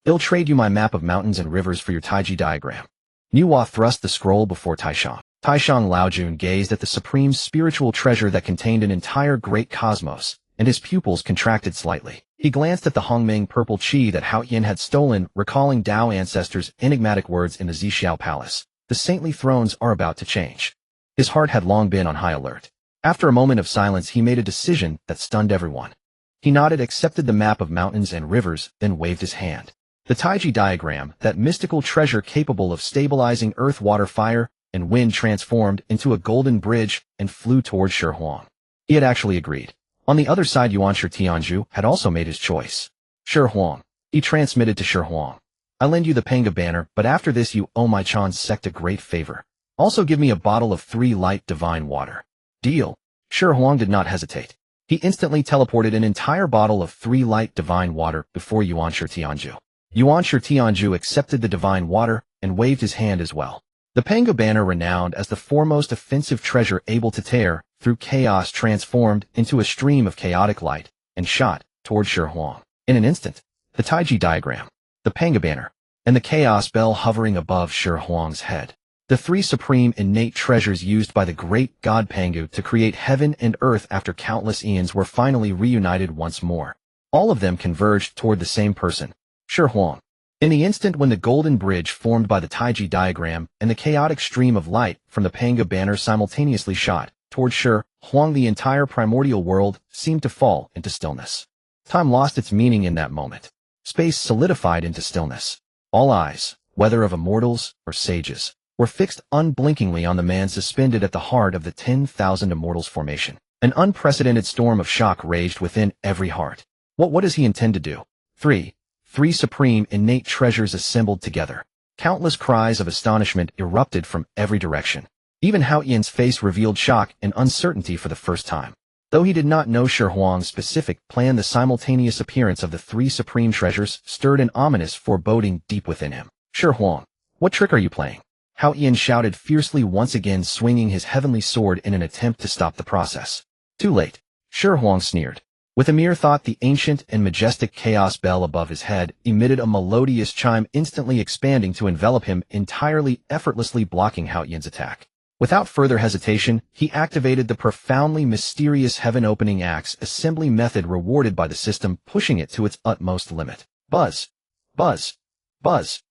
I'll trade you my map of mountains and rivers for your Taiji diagram. Nuwa thrust the scroll before Taishang. Taishang Laojun gazed at the supreme spiritual treasure that contained an entire great cosmos, and his pupils contracted slightly. He glanced at the Hongmeng purple chi that Hao Yin had stolen, recalling Dao ancestors' enigmatic words in the Zixiao Palace. The saintly thrones are about to change. His heart had long been on high alert. After a moment of silence, he made a decision that stunned everyone. He nodded, accepted the map of mountains and rivers, then waved his hand. The Taiji diagram, that mystical treasure capable of stabilizing earth, water, fire, and wind, transformed into a golden bridge and flew toward Shi Huang. He had actually agreed. On the other side, Yuanshi Tianzhu had also made his choice. Shi Huang. He transmitted to Shi Huang. I lend you the Panga banner, but after this you owe my Chan sect a great favor. Also give me a bottle of 3 light divine water. Deal. Shi Huang did not hesitate. He instantly teleported an entire bottle of 3 light divine water before Yuanshi Tianzhu. Yuanshi Tianzhu accepted the divine water and waved his hand as well. The Panga banner, renowned as the foremost offensive treasure able to tear through chaos, transformed into a stream of chaotic light and shot toward Shi Huang. In an instant, the Taiji diagram, the Panga banner, and the chaos bell hovering above Shi Huang's head. The 3 supreme innate treasures used by the great god Pangu to create heaven and earth after countless eons were finally reunited once more. All of them converged toward the same person, Shi Huang. In the instant when the golden bridge formed by the Taiji diagram and the chaotic stream of light from the Panga banner simultaneously shot toward Shi Huang, the entire primordial world seemed to fall into stillness. Time lost its meaning in that moment. Space solidified into stillness. All eyes, whether of immortals or sages, were fixed unblinkingly on the man suspended at the heart of the 10,000 Immortals formation. An unprecedented storm of shock raged within every heart. What does he intend to do? 3. Three supreme innate treasures assembled together. Countless cries of astonishment erupted from every direction. Even Hao Yian's face revealed shock and uncertainty for the first time. Though he did not know Shi Huang's specific plan, the simultaneous appearance of the three supreme treasures stirred an ominous foreboding deep within him. Shi Huang, what trick are you playing? Hao Yian shouted fiercely, once again swinging his heavenly sword in an attempt to stop the process. Too late. Shi Huang sneered. With a mere thought, the ancient and majestic chaos bell above his head emitted a melodious chime, instantly expanding to envelop him entirely, effortlessly blocking Hao Yian's attack. Without further hesitation, he activated the profoundly mysterious heaven-opening axe assembly method rewarded by the system, pushing it to its utmost limit. Buzz! Buzz! Buzz!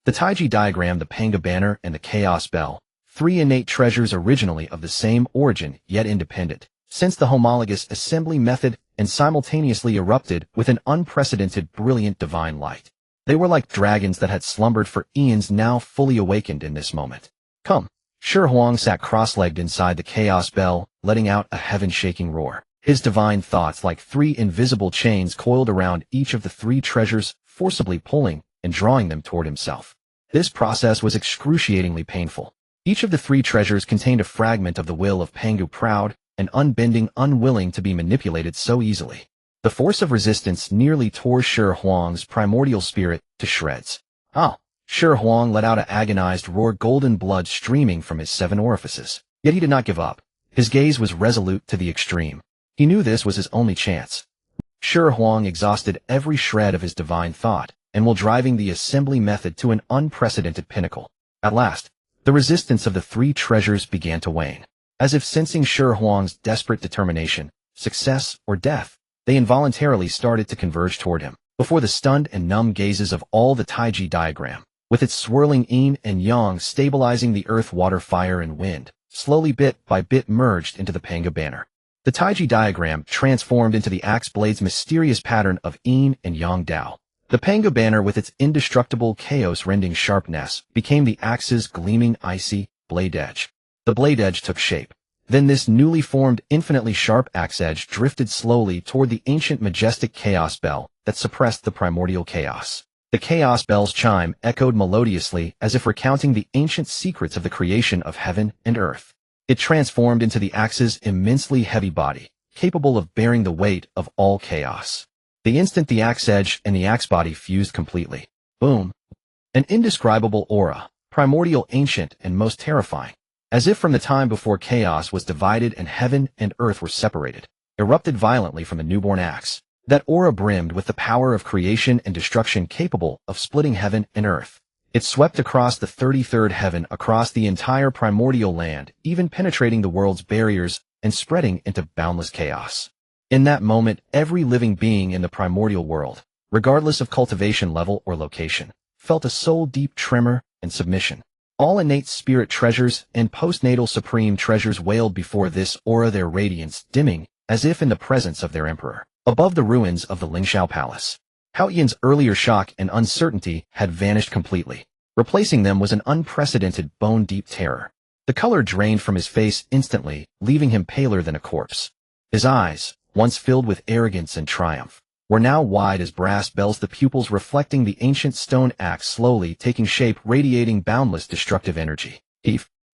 The Taiji diagram, the Panga banner, and the Chaos Bell, three innate treasures originally of the same origin, yet independent, since the homologous assembly method, and simultaneously erupted with an unprecedented, brilliant divine light. They were like dragons that had slumbered for eons, now fully awakened in this moment. Come! Shi Huang sat cross-legged inside the Chaos Bell, letting out a heaven-shaking roar. His divine thoughts, like three invisible chains, coiled around each of the three treasures, forcibly pulling and drawing them toward himself. This process was excruciatingly painful. Each of the three treasures contained a fragment of the will of Pangu, proud and unbending, unwilling to be manipulated so easily. The force of resistance nearly tore Shi Huang's primordial spirit to shreds. Ah! Shi Huang let out an agonized roar, golden blood streaming from his 7 orifices. Yet he did not give up. His gaze was resolute to the extreme. He knew this was his only chance. Shi Huang exhausted every shred of his divine thought, and while driving the assembly method to an unprecedented pinnacle. At last, the resistance of the three treasures began to wane. As if sensing Shi Huang's desperate determination, success or death, they involuntarily started to converge toward him, before the stunned and numb gazes of all. The Taiji diagram, with its swirling yin and yang stabilizing the earth, water, fire, and wind, slowly bit by bit merged into the Panga banner. The Taiji diagram transformed into the axe blade's mysterious pattern of yin and yang Dao. The Panga banner, with its indestructible chaos-rending sharpness, became the axe's gleaming, icy blade edge. The blade edge took shape. Then this newly formed, infinitely sharp axe edge drifted slowly toward the ancient, majestic chaos bell that suppressed the primordial chaos. The chaos bell's chime echoed melodiously, as if recounting the ancient secrets of the creation of heaven and earth. It transformed into the axe's immensely heavy body, capable of bearing the weight of all chaos. The instant the axe edge and the axe body fused completely. Boom! An indescribable aura, primordial, ancient, and most terrifying, as if from the time before chaos was divided and heaven and earth were separated, erupted violently from the newborn axe. That aura brimmed with the power of creation and destruction, capable of splitting heaven and earth. It swept across the 33rd heaven, across the entire primordial land, even penetrating the world's barriers and spreading into boundless chaos. In that moment, every living being in the primordial world, regardless of cultivation level or location, felt a soul-deep tremor and submission. All innate spirit treasures and postnatal supreme treasures wailed before this aura, their radiance dimming as if in the presence of their emperor. Above the ruins of the Lingxiao Palace, Hao Yian's earlier shock and uncertainty had vanished completely. Replacing them was an unprecedented, bone-deep terror. The color drained from his face instantly, leaving him paler than a corpse. His eyes, once filled with arrogance and triumph, were now wide as brass bells, the pupils reflecting the ancient stone axe slowly taking shape, radiating boundless destructive energy.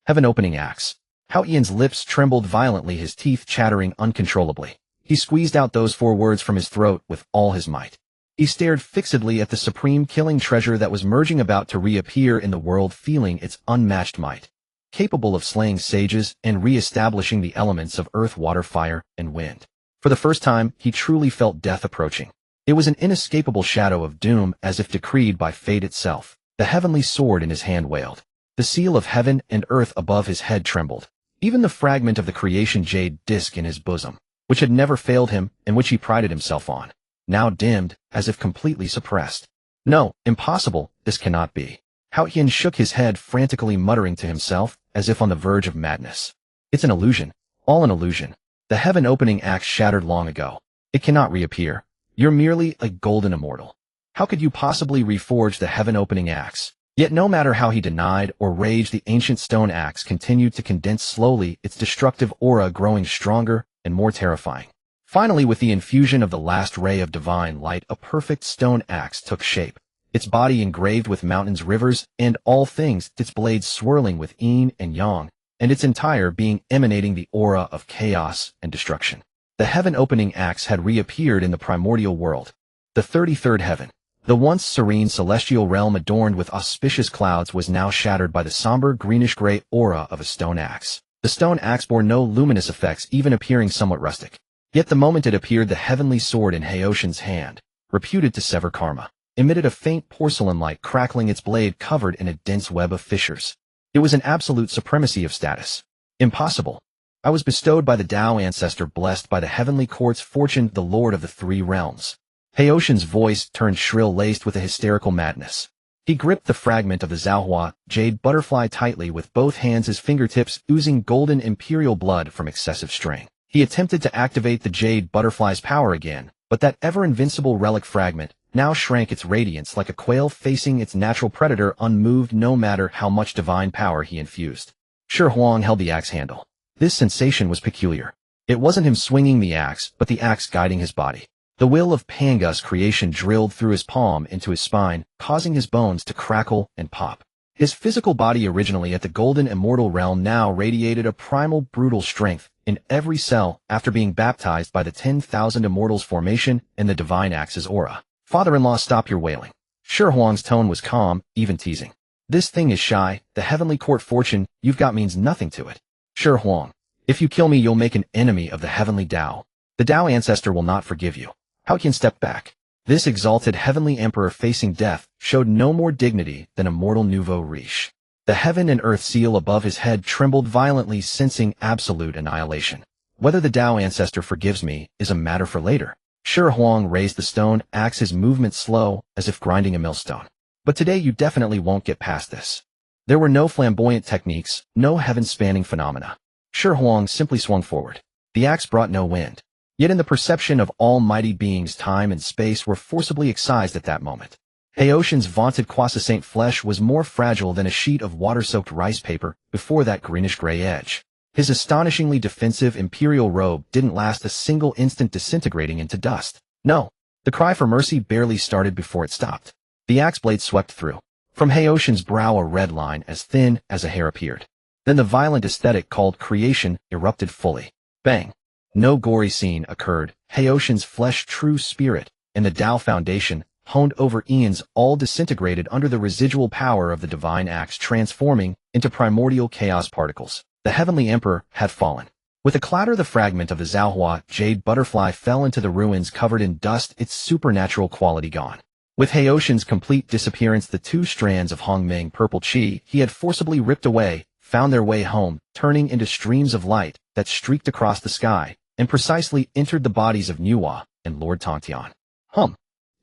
Heaven-opening axe. Hao Yian's lips trembled violently, his teeth chattering uncontrollably. He squeezed out those 4 words from his throat with all his might. He stared fixedly at the supreme killing treasure that was merging, about to reappear in the world, feeling its unmatched might, capable of slaying sages and re-establishing the elements of earth, water, fire, and wind. For the first time, he truly felt death approaching. It was an inescapable shadow of doom, as if decreed by fate itself. The heavenly sword in his hand wailed. The seal of heaven and earth above his head trembled. Even the fragment of the creation jade disc in his bosom, which had never failed him and which he prided himself on, now dimmed, as if completely suppressed. No, impossible, this cannot be. Hao Yian shook his head, frantically muttering to himself, as if on the verge of madness. It's an illusion. All an illusion. The heaven-opening axe shattered long ago. It cannot reappear. You're merely a golden immortal. How could you possibly reforge the heaven-opening axe? Yet no matter how he denied or raged, the ancient stone axe continued to condense slowly, its destructive aura growing stronger and more terrifying. Finally, with the infusion of the last ray of divine light, a perfect stone axe took shape. Its body engraved with mountains, rivers, and all things, its blades swirling with yin and yang, and its entire being emanating the aura of chaos and destruction. The heaven-opening axe had reappeared in the primordial world. The 33rd heaven. The once serene celestial realm adorned with auspicious clouds was now shattered by the somber greenish-gray aura of a stone axe. The stone axe bore no luminous effects, even appearing somewhat rustic. Yet the moment it appeared, the heavenly sword in Haoshin's hand, reputed to sever karma, emitted a faint porcelain-like crackling, its blade covered in a dense web of fissures. It was an absolute supremacy of status. Impossible. I was bestowed by the Tao ancestor, blessed by the heavenly court's fortune, the lord of the three realms. Haoshin's voice turned shrill, laced with a hysterical madness. He gripped the fragment of the Zhaohua jade butterfly tightly with both hands, his fingertips oozing golden imperial blood from excessive strain. He attempted to activate the jade butterfly's power again, but that ever-invincible relic fragment now shrank its radiance like a quail facing its natural predator, unmoved no matter how much divine power he infused. Shi Huang held the axe handle. This sensation was peculiar. It wasn't him swinging the axe, but the axe guiding his body. The will of Pangus creation drilled through his palm into his spine, causing his bones to crackle and pop. His physical body, originally at the golden immortal realm, now radiated a primal brutal strength in every cell after being baptized by the 10,000 immortals formation and the divine axe's aura. Father-in-law, stop your wailing. Shi Huang's tone was calm, even teasing. This thing is shy. The heavenly court fortune you've got means nothing to it. Shi Huang, if you kill me, you'll make an enemy of the heavenly Tao. The Tao ancestor will not forgive you. Haoqian stepped back. This exalted heavenly emperor facing death showed no more dignity than a mortal nouveau riche. The heaven and earth seal above his head trembled violently, sensing absolute annihilation. Whether the Tao ancestor forgives me is a matter for later. Shi Huang raised the stone axe, his movement slow, as if grinding a millstone. But today you definitely won't get past this. There were no flamboyant techniques, no heaven-spanning phenomena. Shi Huang simply swung forward. The axe brought no wind. Yet in the perception of almighty beings, time and space were forcibly excised at that moment. Haoshin's vaunted croissant flesh was more fragile than a sheet of water-soaked rice paper before that greenish-gray edge. His astonishingly defensive imperial robe didn't last a single instant, disintegrating into dust. No, the cry for mercy barely started before it stopped. The axe blade swept through. From Haoshin's brow a red line as thin as a hair appeared. Then the violent aesthetic called creation erupted fully. Bang! No gory scene occurred. Haoshin's flesh, true spirit, and the Tao foundation, honed over eons, all disintegrated under the residual power of the divine axe, transforming into primordial chaos particles. The heavenly emperor had fallen. With a clatter, the fragment of the Zhaohua jade butterfly fell into the ruins, covered in dust, its supernatural quality gone. With Haoshin's complete disappearance, the two strands of Hongmeng purple qi he had forcibly ripped away found their way home, turning into streams of light that streaked across the sky and precisely entered the bodies of Nuwa and Lord Tongtian.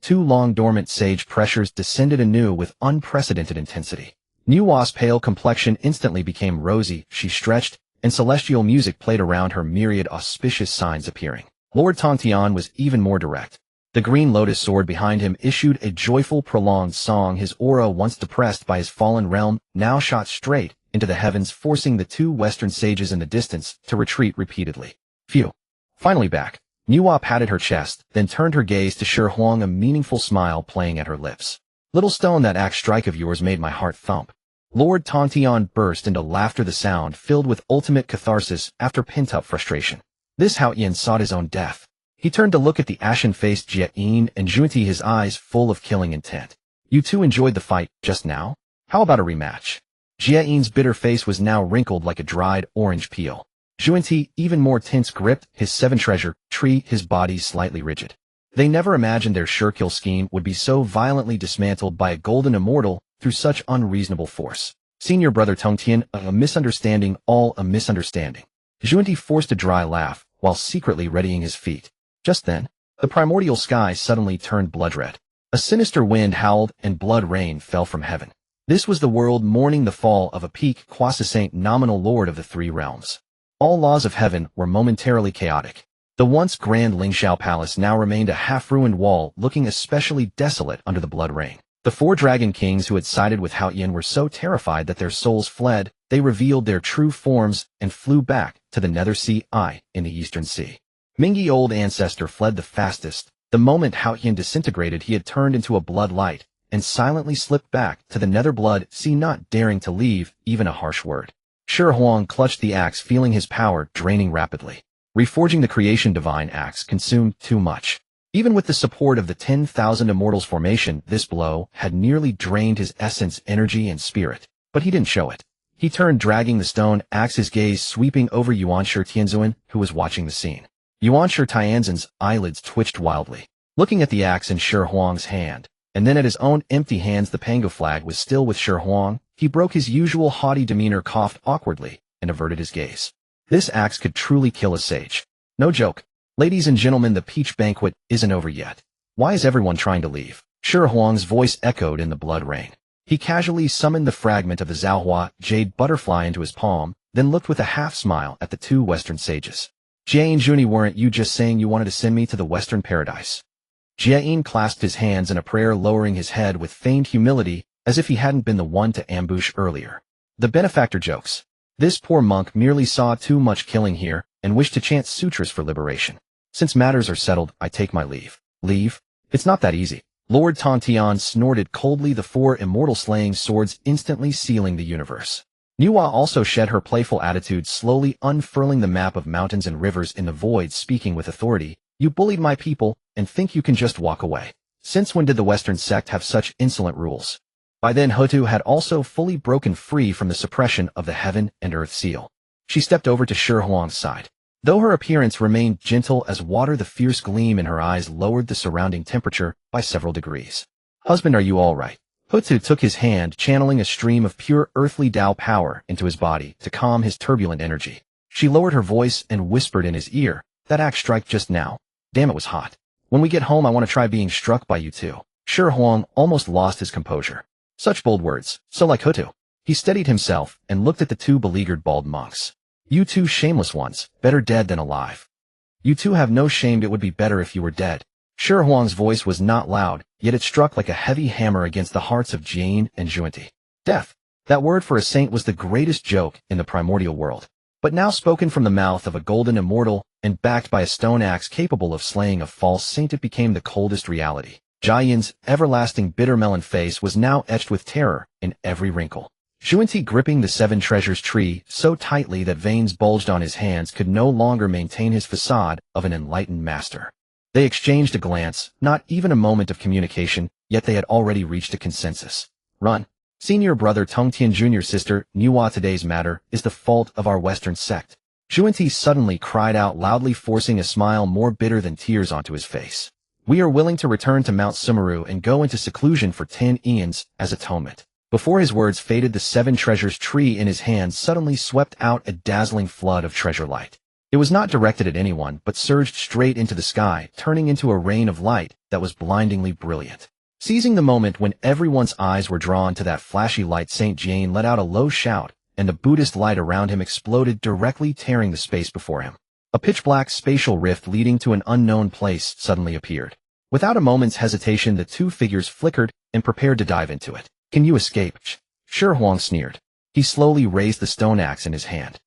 Two long dormant sage pressures descended anew with unprecedented intensity. Nuwa's pale complexion instantly became rosy, she stretched, and celestial music played around her, myriad auspicious signs appearing. Lord Tongtian was even more direct. The green lotus sword behind him issued a joyful, prolonged song. His aura, once depressed by his fallen realm, now shot straight into the heavens, forcing the two western sages in the distance to retreat repeatedly. Phew. Finally back. Nuwa patted her chest, then turned her gaze to Shi Huang, a meaningful smile playing at her lips. Little stone, that axe strike of yours made my heart thump. Lord Tongtian burst into laughter, the sound filled with ultimate catharsis after pent-up frustration. This Haoqian sought his own death. He turned to look at the ashen-faced Xihe and Junti, his eyes full of killing intent. You two enjoyed the fight just now? How about a rematch? Xihe's bitter face was now wrinkled like a dried orange peel. Junti, even more tense, gripped his seven-treasure tree, his body slightly rigid. They never imagined their sure-kill scheme would be so violently dismantled by a golden immortal through such unreasonable force. Senior brother Tongtian, a misunderstanding, all a misunderstanding. Junti forced a dry laugh while secretly readying his feet. Just then, the primordial sky suddenly turned blood-red. A sinister wind howled and blood rain fell from heaven. This was the world mourning the fall of a peak croissant nominal lord of the three realms. All laws of heaven were momentarily chaotic. The once grand Lingxiao palace now remained a half-ruined wall, looking especially desolate under the blood rain. The four dragon kings who had sided with Haoqian were so terrified that their souls fled. They revealed their true forms and flew back to the Nether Sea in the Eastern Sea. Mingyi old ancestor fled the fastest. The moment Xihe disintegrated, he had turned into a blood light, and silently slipped back to the nether blood sea, not daring to leave even a harsh word. Shi Huang clutched the axe, feeling his power draining rapidly. Reforging the creation divine axe consumed too much. Even with the support of the 10,000 immortals formation, this blow had nearly drained his essence, energy, and spirit. But he didn't show it. He turned, dragging the stone axe, his gaze sweeping over Yuanshi Tianzuan, who was watching the scene. Yuanshi Tianzuan's eyelids twitched wildly, looking at the axe in Shi Huang's hand, and then at his own empty hands. The Pango flag was still with Shi Huang. He broke his usual haughty demeanor, coughed awkwardly, and averted his gaze. This axe could truly kill a sage. No joke. Ladies and gentlemen, the peach banquet isn't over yet. Why is everyone trying to leave? Shi Huang's voice echoed in the blood rain. He casually summoned the fragment of the Zhaohua jade butterfly into his palm, then looked with a half-smile at the two Western sages. Jian Juni, weren't you just saying you wanted to send me to the Western paradise? Jian clasped his hands in a prayer, lowering his head with feigned humility, as if he hadn't been the one to ambush earlier. The benefactor jokes. This poor monk merely saw too much killing here, and wished to chant sutras for liberation. Since matters are settled, I take my leave. Leave? It's not that easy. Lord Tontian snorted coldly, the four immortal slaying swords instantly sealing the universe. Nuwa also shed her playful attitude, slowly unfurling the map of mountains and rivers in the void, speaking with authority. You bullied my people, and think you can just walk away. Since when did the Western sect have such insolent rules? By then Hotu had also fully broken free from the suppression of the heaven and earth seal. She stepped over to Shi Huang's side. Though her appearance remained gentle as water, the fierce gleam in her eyes lowered the surrounding temperature by several degrees. Husband, are you all right? Hotu took his hand, channeling a stream of pure earthly Tao power into his body to calm his turbulent energy. She lowered her voice and whispered in his ear, that axe strike just now. Damn, it was hot. When we get home, I want to try being struck by you too. Shi Huang almost lost his composure. Such bold words, so like Hotu. He steadied himself and looked at the two beleaguered bald monks. You two shameless ones, better dead than alive. You two have no shame. It would be better if you were dead. Shi Huang's voice was not loud, yet it struck like a heavy hammer against the hearts of Jane and Junti. Death. That word for a saint was the greatest joke in the primordial world. But now spoken from the mouth of a golden immortal and backed by a stone axe capable of slaying a false saint, it became the coldest reality. Jian's everlasting bitter melon face was now etched with terror in every wrinkle. Junti, gripping the seven treasures tree so tightly that veins bulged on his hands, could no longer maintain his facade of an enlightened master. They exchanged a glance, not even a moment of communication, yet they had already reached a consensus. Run. Senior brother Tongtian, junior sister Nuwa, today's matter is the fault of our Western sect. Junti suddenly cried out loudly, forcing a smile more bitter than tears onto his face. We are willing to return to Mount Sumeru and go into seclusion for 10 eons as atonement. Before his words faded, the seven treasures tree in his hand suddenly swept out a dazzling flood of treasure light. It was not directed at anyone, but surged straight into the sky, turning into a rain of light that was blindingly brilliant. Seizing the moment when everyone's eyes were drawn to that flashy light, Saint Jane let out a low shout, and the Buddhist light around him exploded, directly tearing the space before him. A pitch-black spatial rift leading to an unknown place suddenly appeared. Without a moment's hesitation, the two figures flickered and prepared to dive into it. Can you escape? Shi Huang sneered. He slowly raised the stone axe in his hand.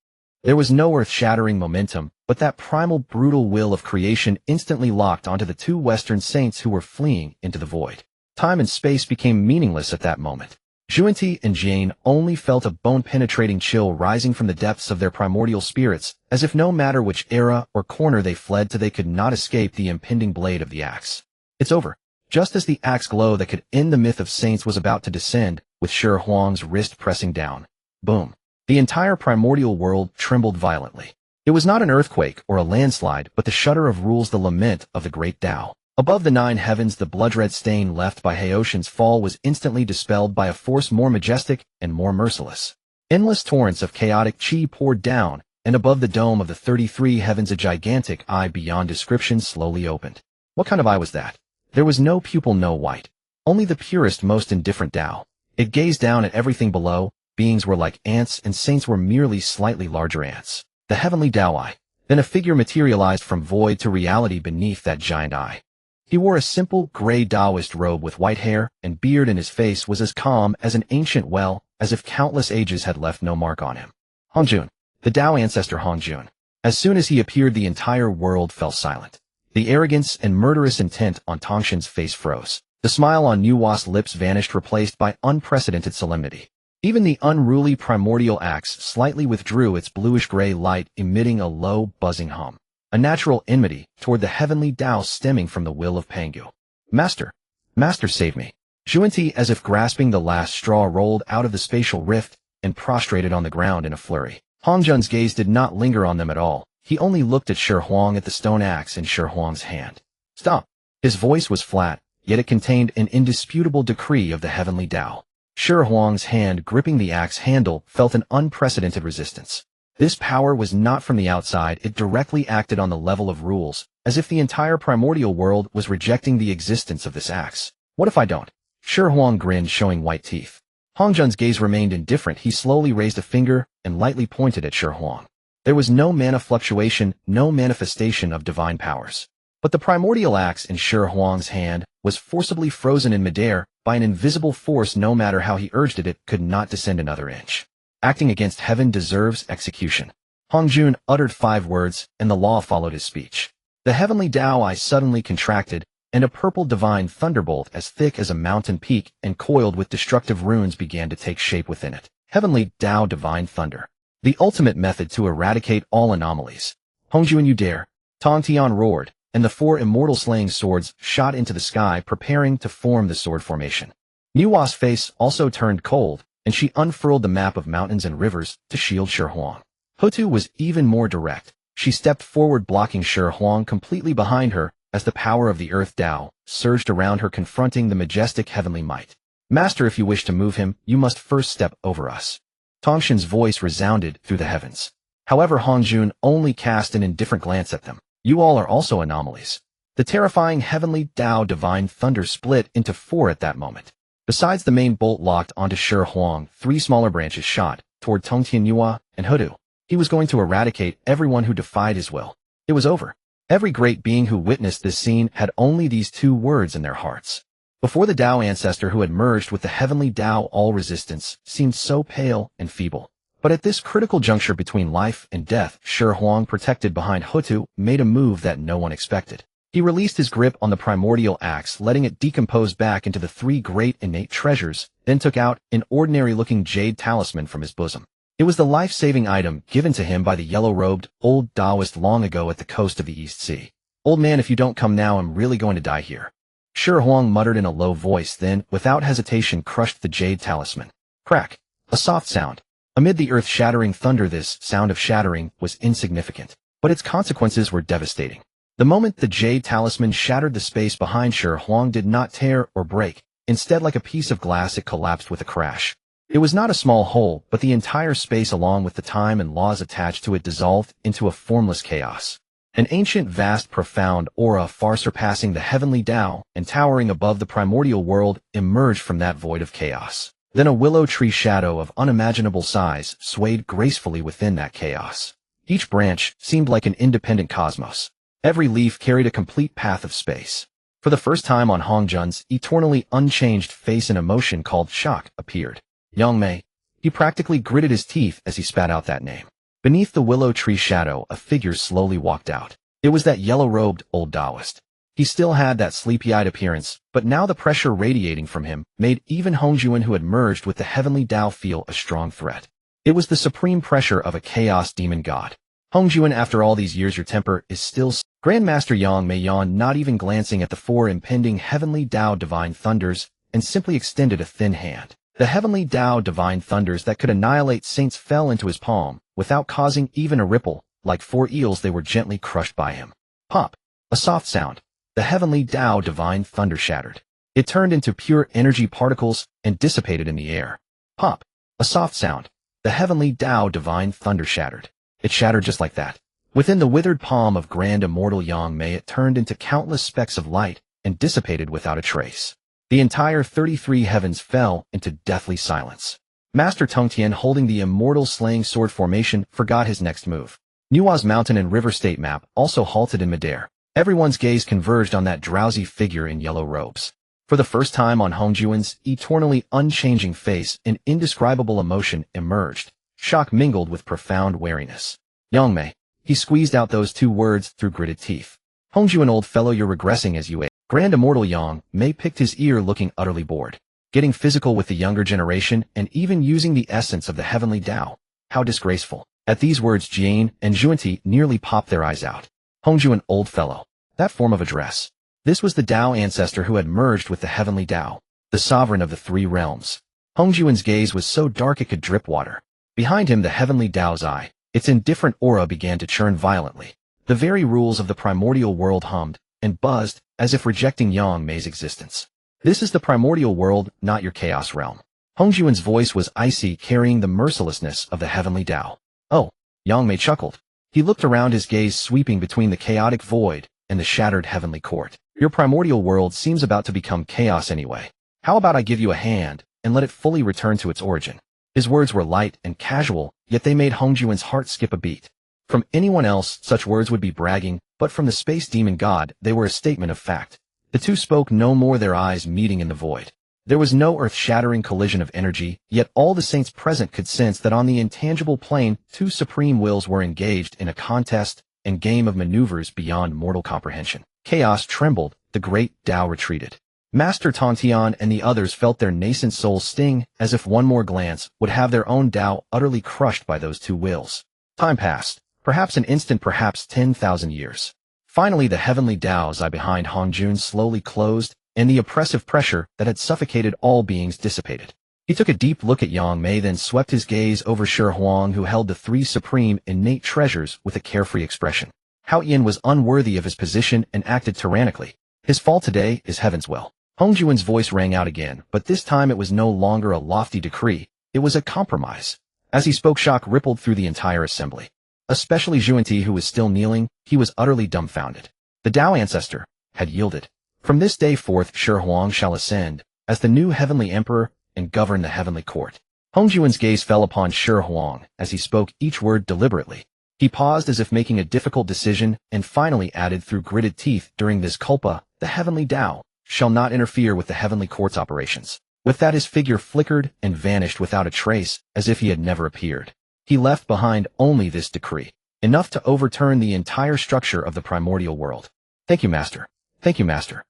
There was no earth-shattering momentum, but that primal, brutal will of creation instantly locked onto the two Western saints who were fleeing into the void. Time and space became meaningless at that moment. Junti and Jane only felt a bone-penetrating chill rising from the depths of their primordial spirits, as if no matter which era or corner they fled to, they could not escape the impending blade of the axe. It's over. Just as the axe glow that could end the myth of saints was about to descend, with Shi Huang's wrist pressing down. Boom. The entire primordial world trembled violently. It was not an earthquake or a landslide, but the shudder of rules, the lament of the great Tao. Above the 9 heavens, the blood-red stain left by Haoshan's fall was instantly dispelled by a force more majestic and more merciless. Endless torrents of chaotic chi poured down, and above the dome of the 33 heavens a gigantic eye beyond description slowly opened. What kind of eye was that? There was no pupil, no white. Only the purest, most indifferent Tao. It gazed down at everything below. Beings were like ants, and saints were merely slightly larger ants. The heavenly Tao eye. Then a figure materialized from void to reality beneath that giant eye. He wore a simple, gray Taoist robe with white hair and beard, and his face was as calm as an ancient well, as if countless ages had left no mark on him. Hongjun. The Tao ancestor Hongjun. As soon as he appeared, the entire world fell silent. The arrogance and murderous intent on Tongxin's face froze. The smile on Nuwa's lips vanished, replaced by unprecedented solemnity. Even the unruly primordial axe slightly withdrew its bluish-gray light, emitting a low, buzzing hum. A natural enmity toward the heavenly Tao stemming from the will of Pangu. Master! Master, save me! Xuanti, as if grasping the last straw, rolled out of the spatial rift and prostrated on the ground in a flurry. Hongjun's gaze did not linger on them at all. He only looked at Shi Huang, at the stone axe in Shi Huang's hand. Stop! His voice was flat, yet it contained an indisputable decree of the heavenly Tao. Shi Huang's hand gripping the axe handle felt an unprecedented resistance. This power was not from the outside, it directly acted on the level of rules, as if the entire primordial world was rejecting the existence of this axe. What if I don't? Shi Huang grinned, showing white teeth. Hongjun's gaze remained indifferent. He slowly raised a finger and lightly pointed at Shi Huang. There was no mana fluctuation, no manifestation of divine powers. But the primordial axe in Shi Huang's hand was forcibly frozen in midair by an invisible force. No matter how he urged it, it could not descend another inch. Acting against heaven deserves execution. Hongjun uttered 5 words, and the law followed his speech. The heavenly Tao eye suddenly contracted, and a purple divine thunderbolt as thick as a mountain peak and coiled with destructive runes began to take shape within it. Heavenly Tao divine thunder. The ultimate method to eradicate all anomalies. Hongjun, you dare! Tong Tian roared, and the 4 immortal slaying swords shot into the sky, preparing to form the sword formation. Nuwa's face also turned cold, and she unfurled the map of mountains and rivers to shield Shi Huang. Hutu was even more direct. She stepped forward, blocking Shi Huang completely behind her, as the power of the Earth Tao surged around her, confronting the majestic heavenly might. Master, if you wish to move him, you must first step over us. Tongxin's voice resounded through the heavens. However, Hongjun only cast an indifferent glance at them. You all are also anomalies. The terrifying heavenly Tao divine thunder split into 4 at that moment. Besides the main bolt locked onto Shi Huang, 3 smaller branches shot toward Tongtian, Nuwa, and Hutu. He was going to eradicate everyone who defied his will. It was over. Every great being who witnessed this scene had only these 2 words in their hearts. Before the Tao ancestor who had merged with the heavenly Tao, all resistance seemed so pale and feeble. But at this critical juncture between life and death, Shi Huang, protected behind Hutu, made a move that no one expected. He released his grip on the primordial axe, letting it decompose back into the 3 great innate treasures, then took out an ordinary-looking jade talisman from his bosom. It was the life-saving item given to him by the yellow-robed old Taoist long ago at the coast of the East Sea. Old man, if you don't come now, I'm really going to die here. Shi Huang muttered in a low voice, then, without hesitation, crushed the jade talisman. Crack! A soft sound. Amid the earth-shattering thunder, this sound of shattering was insignificant, but its consequences were devastating. The moment the jade talisman shattered, the space behind Shi Huang did not tear or break. Instead, like a piece of glass, it collapsed with a crash. It was not a small hole, but the entire space, along with the time and laws attached to it, dissolved into a formless chaos. An ancient, vast, profound aura, far surpassing the heavenly Tao and towering above the primordial world, emerged from that void of chaos. Then a willow tree shadow of unimaginable size swayed gracefully within that chaos. Each branch seemed like an independent cosmos. Every leaf carried a complete path of space. For the first time on Hongjun's eternally unchanged face, an emotion called shock appeared. Yangmei. He practically gritted his teeth as he spat out that name. Beneath the willow tree shadow, a figure slowly walked out. It was that yellow-robed old Taoist. He still had that sleepy-eyed appearance, but now the pressure radiating from him made even Hongjun, who had merged with the heavenly Tao, feel a strong threat. It was the supreme pressure of a chaos demon god. Hongjun, after all these years, your temper is still... Grandmaster Yang Mei yawned, not even glancing at the 4 impending heavenly Tao divine thunders, and simply extended a thin hand. The heavenly Tao divine thunders that could annihilate saints fell into his palm, without causing even a ripple. Like 4 eels, they were gently crushed by him. Pop! A soft sound. The heavenly Tao divine thunder shattered. It turned into pure energy particles and dissipated in the air. Pop! A soft sound. The heavenly Tao divine thunder shattered. It shattered just like that. Within the withered palm of grand immortal Yang Mei, it turned into countless specks of light and dissipated without a trace. The entire 33 heavens fell into deathly silence. Master Tongtian, holding the immortal slaying sword formation, forgot his next move. Nuwa's mountain and river state map also halted in midair. Everyone's gaze converged on that drowsy figure in yellow robes. For the first time on Hongjun's eternally unchanging face, an indescribable emotion emerged. Shock mingled with profound wariness. Yangmei. He squeezed out those two words through gritted teeth. Hongjuan, old fellow, you're regressing as you age. Grand Immortal Yang Mei picked his ear, looking utterly bored. Getting physical with the younger generation and even using the essence of the heavenly Tao. How disgraceful. At these words, Jane and Zhuanti nearly popped their eyes out. Hongjuan, old fellow. That form of address. This was the Tao ancestor who had merged with the heavenly Tao, the sovereign of the three realms. Hongjuan's gaze was so dark it could drip water. Behind him, the heavenly Tao's eye, its indifferent aura began to churn violently. The very rules of the primordial world hummed and buzzed as if rejecting Yang Mei's existence. This is the primordial world, not your chaos realm. Hongjuan's voice was icy, carrying the mercilessness of the heavenly Tao. Oh, Yang Mei chuckled. He looked around, his gaze sweeping between the chaotic void and the shattered heavenly court. Your primordial world seems about to become chaos anyway. How about I give you a hand and let it fully return to its origin? His words were light and casual, yet they made Hongjuan's heart skip a beat. From anyone else, such words would be bragging, but from the space demon god, they were a statement of fact. The two spoke no more, their eyes meeting in the void. There was no earth-shattering collision of energy, yet all the saints present could sense that on the intangible plane, two supreme wills were engaged in a contest and game of maneuvers beyond mortal comprehension. Chaos trembled, the great Tao retreated. Master Tongtian and the others felt their nascent souls sting, as if one more glance would have their own Tao utterly crushed by those two wills. Time passed. Perhaps an instant, perhaps 10,000 years. Finally, the heavenly Tao's eye behind Hongjuan slowly closed, and the oppressive pressure that had suffocated all beings dissipated. He took a deep look at Yang Mei, then swept his gaze over Shi Huang, who held the three supreme innate treasures with a carefree expression. Hao Yin was unworthy of his position and acted tyrannically. His fall today is heaven's will. Hongjuan's voice rang out again, but this time it was no longer a lofty decree, it was a compromise. As he spoke, shock rippled through the entire assembly. Especially Zhuanti, who was still kneeling, he was utterly dumbfounded. The Tao ancestor had yielded. From this day forth, Shi Huang shall ascend as the new heavenly emperor and govern the heavenly court. Hongjuan's gaze fell upon Shi Huang as he spoke each word deliberately. He paused as if making a difficult decision and finally added through gritted teeth, during this culpa, the heavenly Tao shall not interfere with the heavenly court's operations. With that, his figure flickered and vanished without a trace, as if he had never appeared. He left behind only this decree, enough to overturn the entire structure of the primordial world. Thank you, Master. Thank you, Master.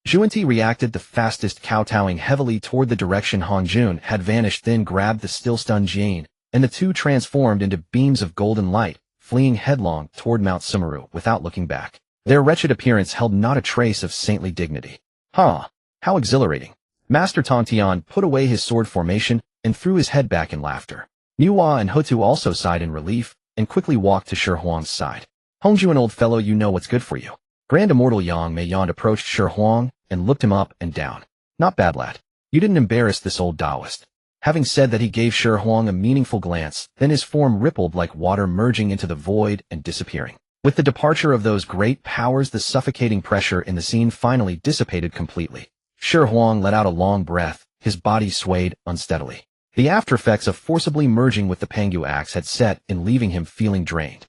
Zhuanti reacted the fastest, kowtowing heavily toward the direction Hongjuan had vanished, then grabbed the still-stunned Jane, and the two transformed into beams of golden light, fleeing headlong toward Mount Sumeru without looking back. Their wretched appearance held not a trace of saintly dignity. Huh, how exhilarating. Master Tongtian put away his sword formation and threw his head back in laughter. Nuwa and Hutu also sighed in relief and quickly walked to Shi Huang's side. Hongjuan, old fellow, you know what's good for you. Grand Immortal Yang Mei yawned, approached Shi Huang and looked him up and down. Not bad, lad. You didn't embarrass this old Taoist. Having said that, he gave Shi Huang a meaningful glance, then his form rippled like water, merging into the void and disappearing. With the departure of those great powers, the suffocating pressure in the scene finally dissipated completely. Shi Huang let out a long breath, his body swayed unsteadily. The aftereffects of forcibly merging with the Pangu axe had set in, leaving him feeling drained.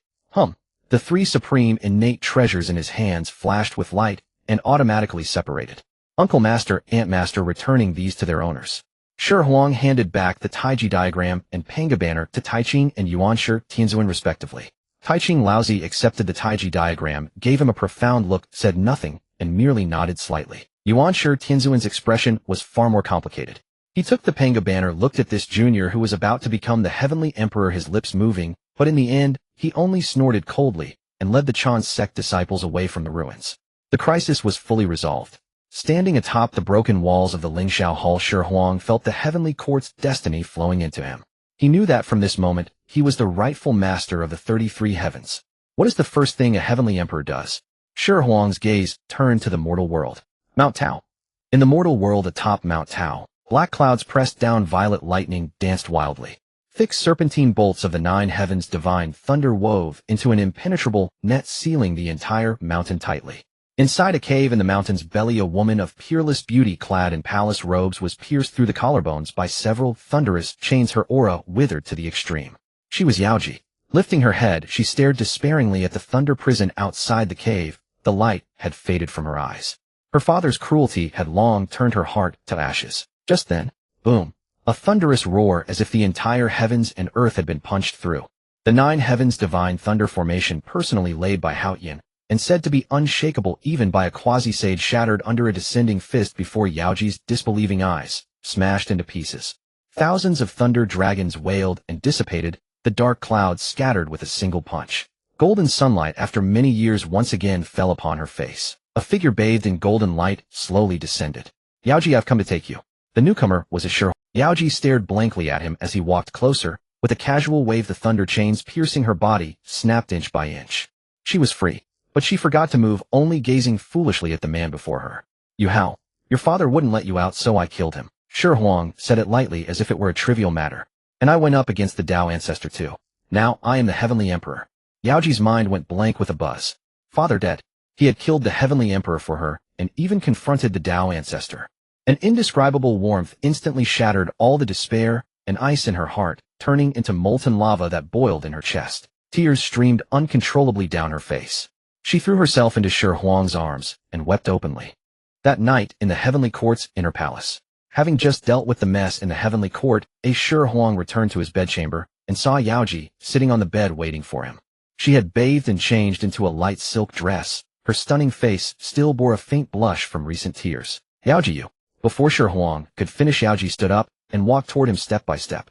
The three supreme innate treasures in his hands flashed with light and automatically separated. Uncle Master, Aunt Master, returning these to their owners. Shi Huang handed back the Taiji diagram and Panga banner to Taiching and Yuanshi Tianzuan respectively. Taiching Laozi accepted the Taiji diagram, gave him a profound look, said nothing, and merely nodded slightly. Yuanshi Tianzuan's expression was far more complicated. He took the Panga banner, looked at this junior who was about to become the heavenly emperor, his lips moving, but in the end, he only snorted coldly and led the Chan sect disciples away from the ruins. The crisis was fully resolved. Standing atop the broken walls of the Lingxiao Hall, Shi Huang felt the heavenly court's destiny flowing into him. He knew that from this moment, he was the rightful master of the 33 heavens. What is the first thing a heavenly emperor does? Shi Huang's gaze turned to the mortal world. Mount Tao. In the mortal world atop Mount Tao, black clouds pressed down, violet lightning danced wildly. Thick serpentine bolts of the 9 heavens, divine thunder wove into an impenetrable net, sealing the entire mountain tightly. Inside a cave in the mountain's belly, a woman of peerless beauty, clad in palace robes, was pierced through the collarbones by several thunderous chains, her aura withered to the extreme. She was Yaoji. Lifting her head, she stared despairingly at the thunder prison outside the cave. The light had faded from her eyes. Her father's cruelty had long turned her heart to ashes. Just then, boom. A thunderous roar, as if the entire heavens and earth had been punched through. The 9 heavens divine thunder formation personally laid by Xihe, and said to be unshakable even by a quasi-sage shattered under a descending fist before Yaoji's disbelieving eyes, smashed into pieces. Thousands of thunder dragons wailed and dissipated, the dark clouds scattered with a single punch. Golden sunlight after many years once again fell upon her face. A figure bathed in golden light slowly descended. Yaoji, I've come to take you. The newcomer was a sure. Yaoji stared blankly at him as he walked closer. With a casual wave, the thunder chains piercing her body snapped inch by inch. She was free, but she forgot to move, only gazing foolishly at the man before her. You how? Your father wouldn't let you out, so I killed him. Shi Huang said it lightly as if it were a trivial matter. And I went up against the Tao ancestor too. Now I am the Heavenly Emperor. Yaoji's mind went blank with a buzz. Father dead. He had killed the Heavenly Emperor for her, and even confronted the Tao ancestor. An indescribable warmth instantly shattered all the despair and ice in her heart, turning into molten lava that boiled in her chest. Tears streamed uncontrollably down her face. She threw herself into Shi Huang's arms and wept openly. That night, in the Heavenly Court's inner palace, having just dealt with the mess in the Heavenly Court, Shi Huang returned to his bedchamber and saw Yaoji sitting on the bed waiting for him. She had bathed and changed into a light silk dress. Her stunning face still bore a faint blush from recent tears. Yaoji, you. Before Shi Huang could finish, Yaoji stood up and walked toward him step by step.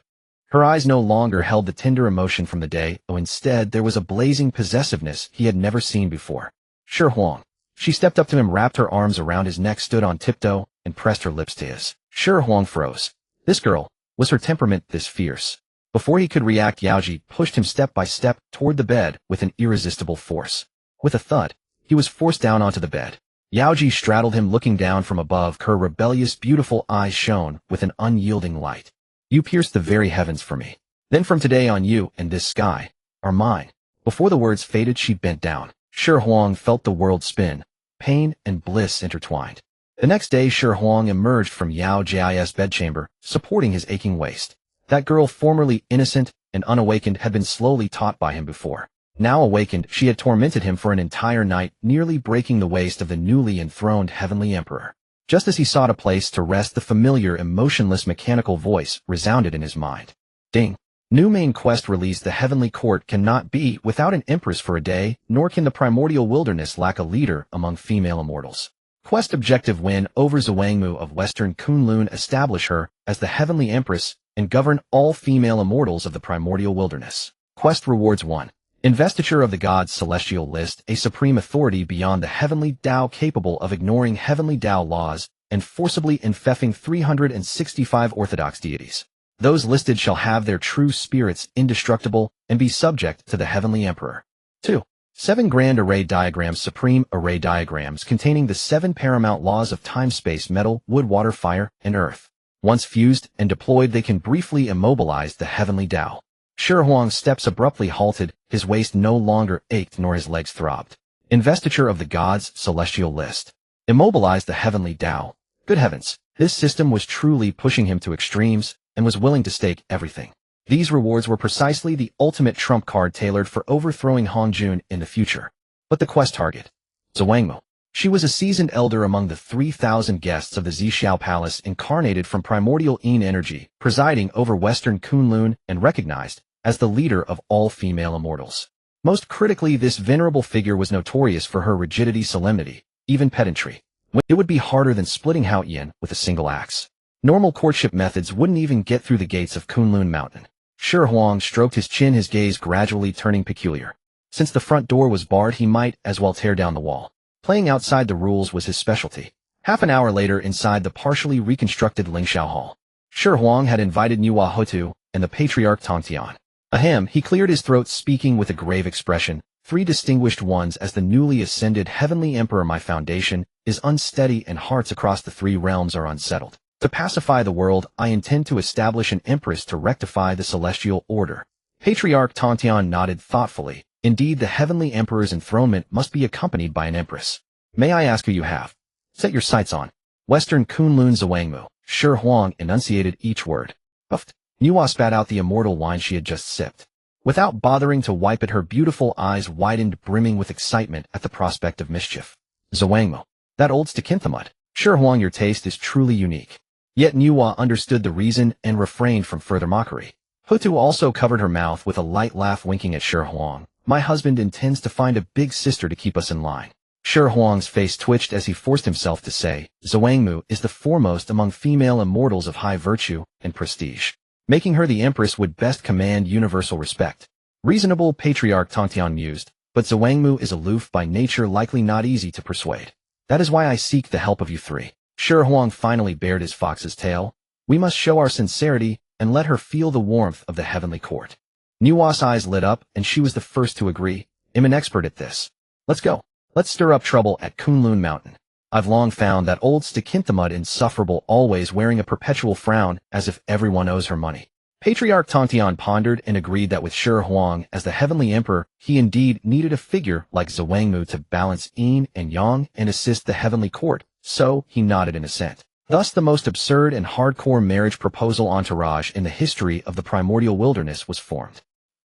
Her eyes no longer held the tender emotion from the day, though instead there was a blazing possessiveness he had never seen before. Shi Huang. She stepped up to him, wrapped her arms around his neck, stood on tiptoe, and pressed her lips to his. Shi Huang froze. This girl, was her temperament this fierce? Before he could react, Yaoji pushed him step by step toward the bed with an irresistible force. With a thud, he was forced down onto the bed. Yaoji straddled him, looking down from above. Her rebellious, beautiful eyes shone with an unyielding light. You pierced the very heavens for me. Then from today on, you and this sky are mine. Before the words faded, she bent down. Shi Huang felt the world spin. Pain and bliss intertwined. The next day, Shi Huang emerged from Yao Ji's bedchamber, supporting his aching waist. That girl, formerly innocent and unawakened, had been slowly taught by him before. Now awakened, she had tormented him for an entire night, nearly breaking the waist of the newly enthroned Heavenly Emperor. Just as he sought a place to rest, the familiar, emotionless, mechanical voice resounded in his mind. Ding! New main quest released. The Heavenly Court cannot be without an empress for a day, nor can the primordial wilderness lack a leader among female immortals. Quest objective: win over Zhuangmu of Western Kunlun, establish her as the Heavenly Empress, and govern all female immortals of the primordial wilderness. Quest rewards: 1. Investiture of the Gods Celestial List, a supreme authority beyond the Heavenly Tao capable of ignoring Heavenly Tao laws and forcibly infecting 365 orthodox deities. Those listed shall have their true spirits indestructible and be subject to the Heavenly Emperor. 2. 7 Grand Array Diagrams, supreme array diagrams containing the 7 paramount laws of time, space, metal, wood, water, fire, and earth. Once fused and deployed, they can briefly immobilize the Heavenly Tao. Shi Huang's steps abruptly halted, his waist no longer ached nor his legs throbbed. Investiture of the Gods Celestial List. Immobilize the Heavenly Tao. Good heavens, this system was truly pushing him to extremes, and was willing to stake everything. These rewards were precisely the ultimate trump card tailored for overthrowing Hongjun in the future. But the quest target? Zhuangmu. She was a seasoned elder among the 3,000 guests of the Zhixiao Palace, incarnated from primordial Yin energy, presiding over Western Kunlun, and recognized as the leader of all female immortals. Most critically, this venerable figure was notorious for her rigidity, solemnity, even pedantry. It would be harder than splitting Xihe with a single axe. Normal courtship methods wouldn't even get through the gates of Kunlun Mountain. Shi Huang stroked his chin, his gaze gradually turning peculiar. Since the front door was barred, he might as well tear down the wall. Playing outside the rules was his specialty. Half an hour later, inside the partially reconstructed Lingxiao Hall, Shi Huang had invited Nuwa Hotu and the patriarch Tongtian. Ahem, he cleared his throat, speaking with a grave expression. 3 distinguished ones as the newly ascended Heavenly Emperor. My foundation is unsteady and hearts across the 3 realms are unsettled. To pacify the world, I intend to establish an empress to rectify the celestial order. Patriarch Tongtian nodded thoughtfully. Indeed, the Heavenly Emperor's enthronement must be accompanied by an empress. May I ask who you have set your sights on? Western Kunlun Zhuangmu. Shi Huang enunciated each word. Puffed. Nuwa spat out the immortal wine she had just sipped. Without bothering to wipe it, her beautiful eyes widened, brimming with excitement at the prospect of mischief. Zhuangmu. That old Stakinthamut. Shi Huang, your taste is truly unique. Yet Nuwa understood the reason and refrained from further mockery. Hutu also covered her mouth with a light laugh, winking at Shi Huang. My husband intends to find a big sister to keep us in line. Shi Huang's face twitched as he forced himself to say, Zhuangmu is the foremost among female immortals of high virtue and prestige. Making her the empress would best command universal respect. Reasonable Patriarch Tongtian mused, but Zhuangmu is aloof by nature, likely not easy to persuade. That is why I seek the help of you three. Shi Huang finally bared his fox's tail. We must show our sincerity and let her feel the warmth of the heavenly court. Nuwa's eyes lit up, and she was the first to agree. I'm an expert at this. Let's go. Let's stir up trouble at Kunlun Mountain. I've long found that old Stakinthamud insufferable, always wearing a perpetual frown as if everyone owes her money. Patriarch Tongtian pondered and agreed that with Shi Huang as the heavenly emperor, he indeed needed a figure like Zhuangmu to balance yin and yang and assist the heavenly court, so he nodded in assent. Thus the most absurd and hardcore marriage proposal entourage in the history of the primordial wilderness was formed.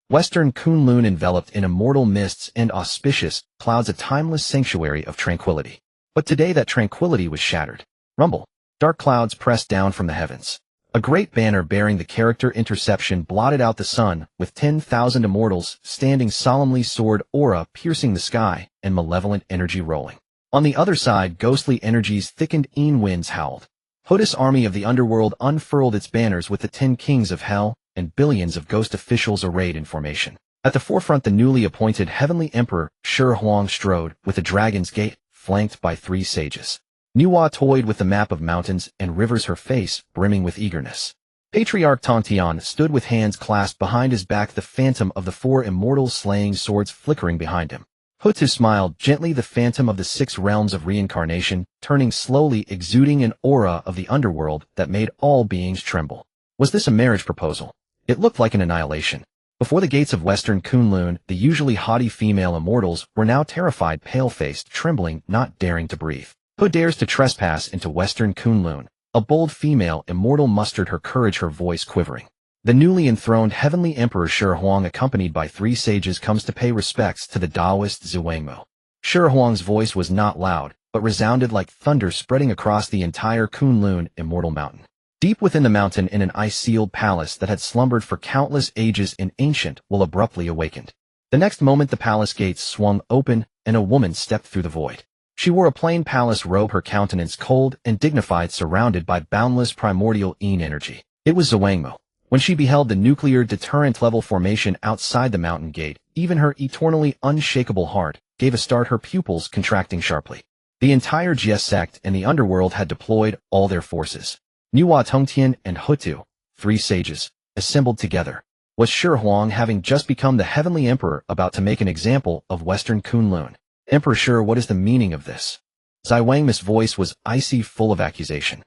Western Kunlun, enveloped in immortal mists and auspicious clouds, a timeless sanctuary of tranquility. But today that tranquility was shattered. Rumble. Dark clouds pressed down from the heavens. A great banner bearing the character interception blotted out the sun, with 10,000 immortals standing solemnly, sword aura piercing the sky, and malevolent energy rolling. On the other side, ghostly energies thickened, winds howled. Hoda's army of the underworld unfurled its banners with the 10 kings of hell and billions of ghost officials arrayed in formation. At the forefront, the newly appointed heavenly emperor, Shi Huang, strode, with a dragon's gate, flanked by 3 sages. Nuwa toyed with the map of mountains and rivers, her face brimming with eagerness. Patriarch Tongtian stood with hands clasped behind his back, the phantom of the 4 immortals slaying swords flickering behind him. Hutu smiled gently, the phantom of the 6 realms of reincarnation, turning slowly, exuding an aura of the underworld that made all beings tremble. Was this a marriage proposal? It looked like an annihilation. Before the gates of Western Kunlun, the usually haughty female immortals were now terrified, pale-faced, trembling, not daring to breathe. Who dares to trespass into Western Kunlun? A bold female immortal mustered her courage, her voice quivering. The newly enthroned heavenly emperor Shi Huang, accompanied by 3 sages, comes to pay respects to the Taoist Zhuangmu. Shi Huang's voice was not loud, but resounded like thunder, spreading across the entire Kunlun immortal mountain. Deep within the mountain, in an ice-sealed palace that had slumbered for countless ages in ancient will, abruptly awakened. The next moment the palace gates swung open, and a woman stepped through the void. She wore a plain palace robe, her countenance cold and dignified, surrounded by boundless primordial yin energy. It was Zhuangmu. When she beheld the nuclear deterrent-level formation outside the mountain gate, even her eternally unshakable heart gave a start, her pupils contracting sharply. The entire Jie sect and the underworld had deployed all their forces. Nuwa, Tongtian, and Hutu, 3 sages, assembled together. Was Shi Huang, having just become the heavenly emperor, about to make an example of Western Kunlun? Emperor Shi, what is the meaning of this? Zhuangmu's voice was icy, full of accusation.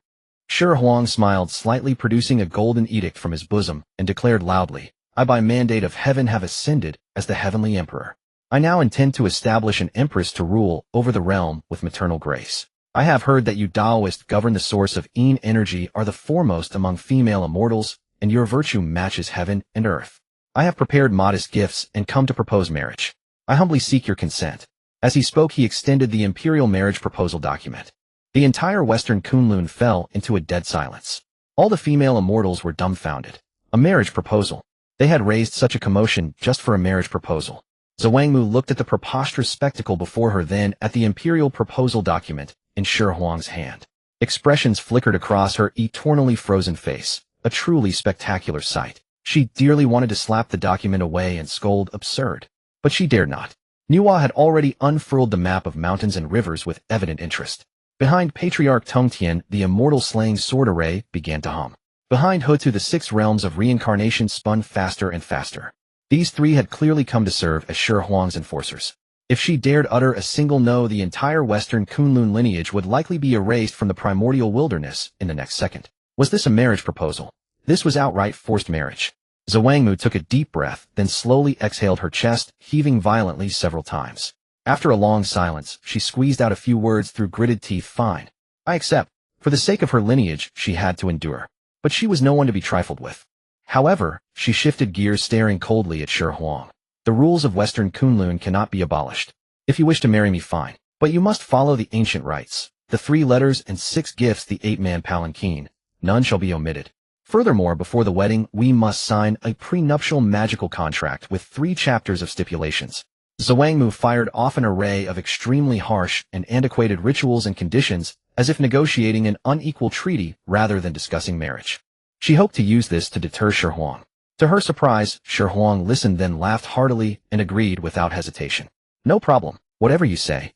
Shi Huang smiled slightly, producing a golden edict from his bosom, and declared loudly, I by mandate of heaven have ascended as the heavenly emperor. I now intend to establish an empress to rule over the realm with maternal grace. I have heard that you Taoists govern the source of yin energy, are the foremost among female immortals, and your virtue matches heaven and earth. I have prepared modest gifts and come to propose marriage. I humbly seek your consent. As he spoke, he extended the imperial marriage proposal document. The entire Western Kunlun fell into a dead silence. All the female immortals were dumbfounded. A marriage proposal. They had raised such a commotion just for a marriage proposal. Zhuangmu looked at the preposterous spectacle before her, then at the imperial proposal document in Shi Huang's hand. Expressions flickered across her eternally frozen face. A truly spectacular sight. She dearly wanted to slap the document away and scold, absurd. But she dared not. Nuwa had already unfurled the map of mountains and rivers with evident interest. Behind Patriarch Tongtian, the immortal slaying sword array began to hum. Behind Hutu, the 6 realms of reincarnation spun faster and faster. These 3 had clearly come to serve as Shi Huang's enforcers. If she dared utter a single no, the entire Western Kunlun lineage would likely be erased from the primordial wilderness in the next second. Was this a marriage proposal? This was outright forced marriage. Zhuangmu took a deep breath, then slowly exhaled, her chest heaving violently several times. After a long silence, she squeezed out a few words through gritted teeth. Fine. I accept. For the sake of her lineage, she had to endure. But she was no one to be trifled with. However, she shifted gears, staring coldly at Shi Huang. The rules of Western Kunlun cannot be abolished. If you wish to marry me, fine. But you must follow the ancient rites. The 3 letters and 6 gifts, the 8-man palanquin. None shall be omitted. Furthermore, before the wedding, we must sign a prenuptial magical contract with 3 chapters of stipulations. Zhuangmu fired off an array of extremely harsh and antiquated rituals and conditions, as if negotiating an unequal treaty rather than discussing marriage. She hoped to use this to deter Shi Huang. To her surprise, Shi Huang listened, then laughed heartily and agreed without hesitation. No problem, whatever you say.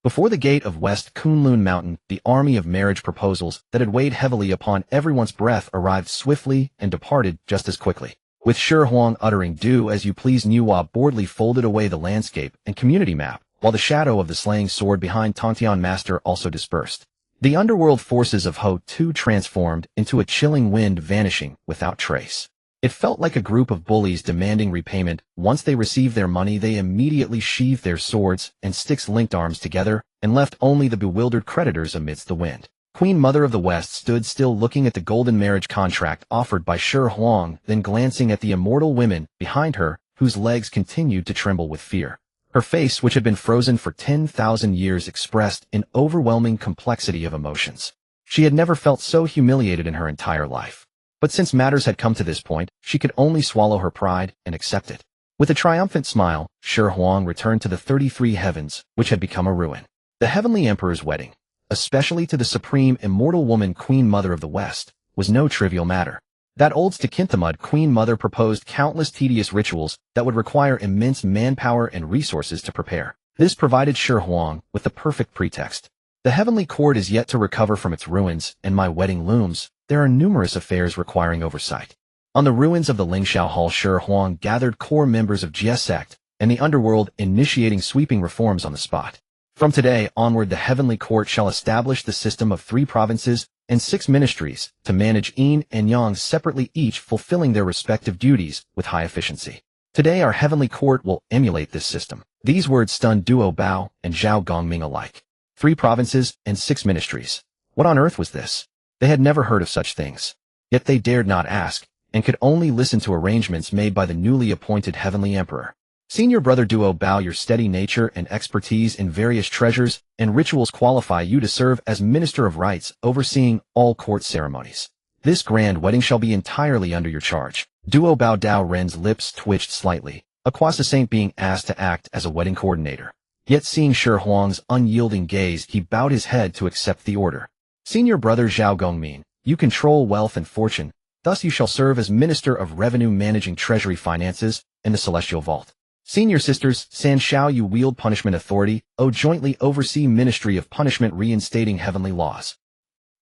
Before the gate of West Kunlun Mountain, the army of marriage proposals that had weighed heavily upon everyone's breath arrived swiftly and departed just as quickly. With Shi Huang uttering "do as you please," Nuwa boldly folded away the landscape and community map, while the shadow of the slaying sword behind Tongtian Master also dispersed. The underworld forces of Ho too transformed into a chilling wind, vanishing without trace. It felt like a group of bullies demanding repayment. Once they received their money, they immediately sheathed their swords and sticks linked arms together and left only the bewildered creditors amidst the wind. Queen Mother of the West stood still, looking at the golden marriage contract offered by Shi Huang, then glancing at the immortal women behind her, whose legs continued to tremble with fear. Her face, which had been frozen for 10,000 years, expressed an overwhelming complexity of emotions. She had never felt so humiliated in her entire life. But since matters had come to this point, she could only swallow her pride and accept it. With a triumphant smile, Shi Huang returned to the 33 heavens, which had become a ruin. The Heavenly Emperor's wedding, especially to the supreme immortal woman Queen Mother of the West, was no trivial matter. That old Stakinthamud Queen Mother proposed countless tedious rituals that would require immense manpower and resources to prepare. This provided Shi Huang with the perfect pretext. The heavenly court is yet to recover from its ruins, and my wedding looms. There are numerous affairs requiring oversight. On the ruins of the Lingxiao Hall, Shi Huang gathered core members of Xihe sect and the underworld, initiating sweeping reforms on the spot. From today onward, the heavenly court shall establish the system of 3 provinces and 6 ministries to manage yin and yang separately, each fulfilling their respective duties with high efficiency. Today our heavenly court will emulate this system. These words stunned Duo Bao and Zhao Gongming alike. 3 provinces and 6 ministries. What on earth was this? They had never heard of such things. Yet they dared not ask, and could only listen to arrangements made by the newly appointed Heavenly Emperor. Senior Brother Duo Bao, your steady nature and expertise in various treasures and rituals qualify you to serve as Minister of Rites, overseeing all court ceremonies. This grand wedding shall be entirely under your charge. Duo Bao Dao Ren's lips twitched slightly, a quasi-saint being asked to act as a wedding coordinator. Yet seeing Shi Huang's unyielding gaze, he bowed his head to accept the order. Senior Brother Zhao Gongming, you control wealth and fortune, thus you shall serve as Minister of Revenue, managing treasury finances and the Celestial Vault. Senior Sisters San Shao, you wield punishment authority, jointly oversee Ministry of Punishment, reinstating heavenly laws.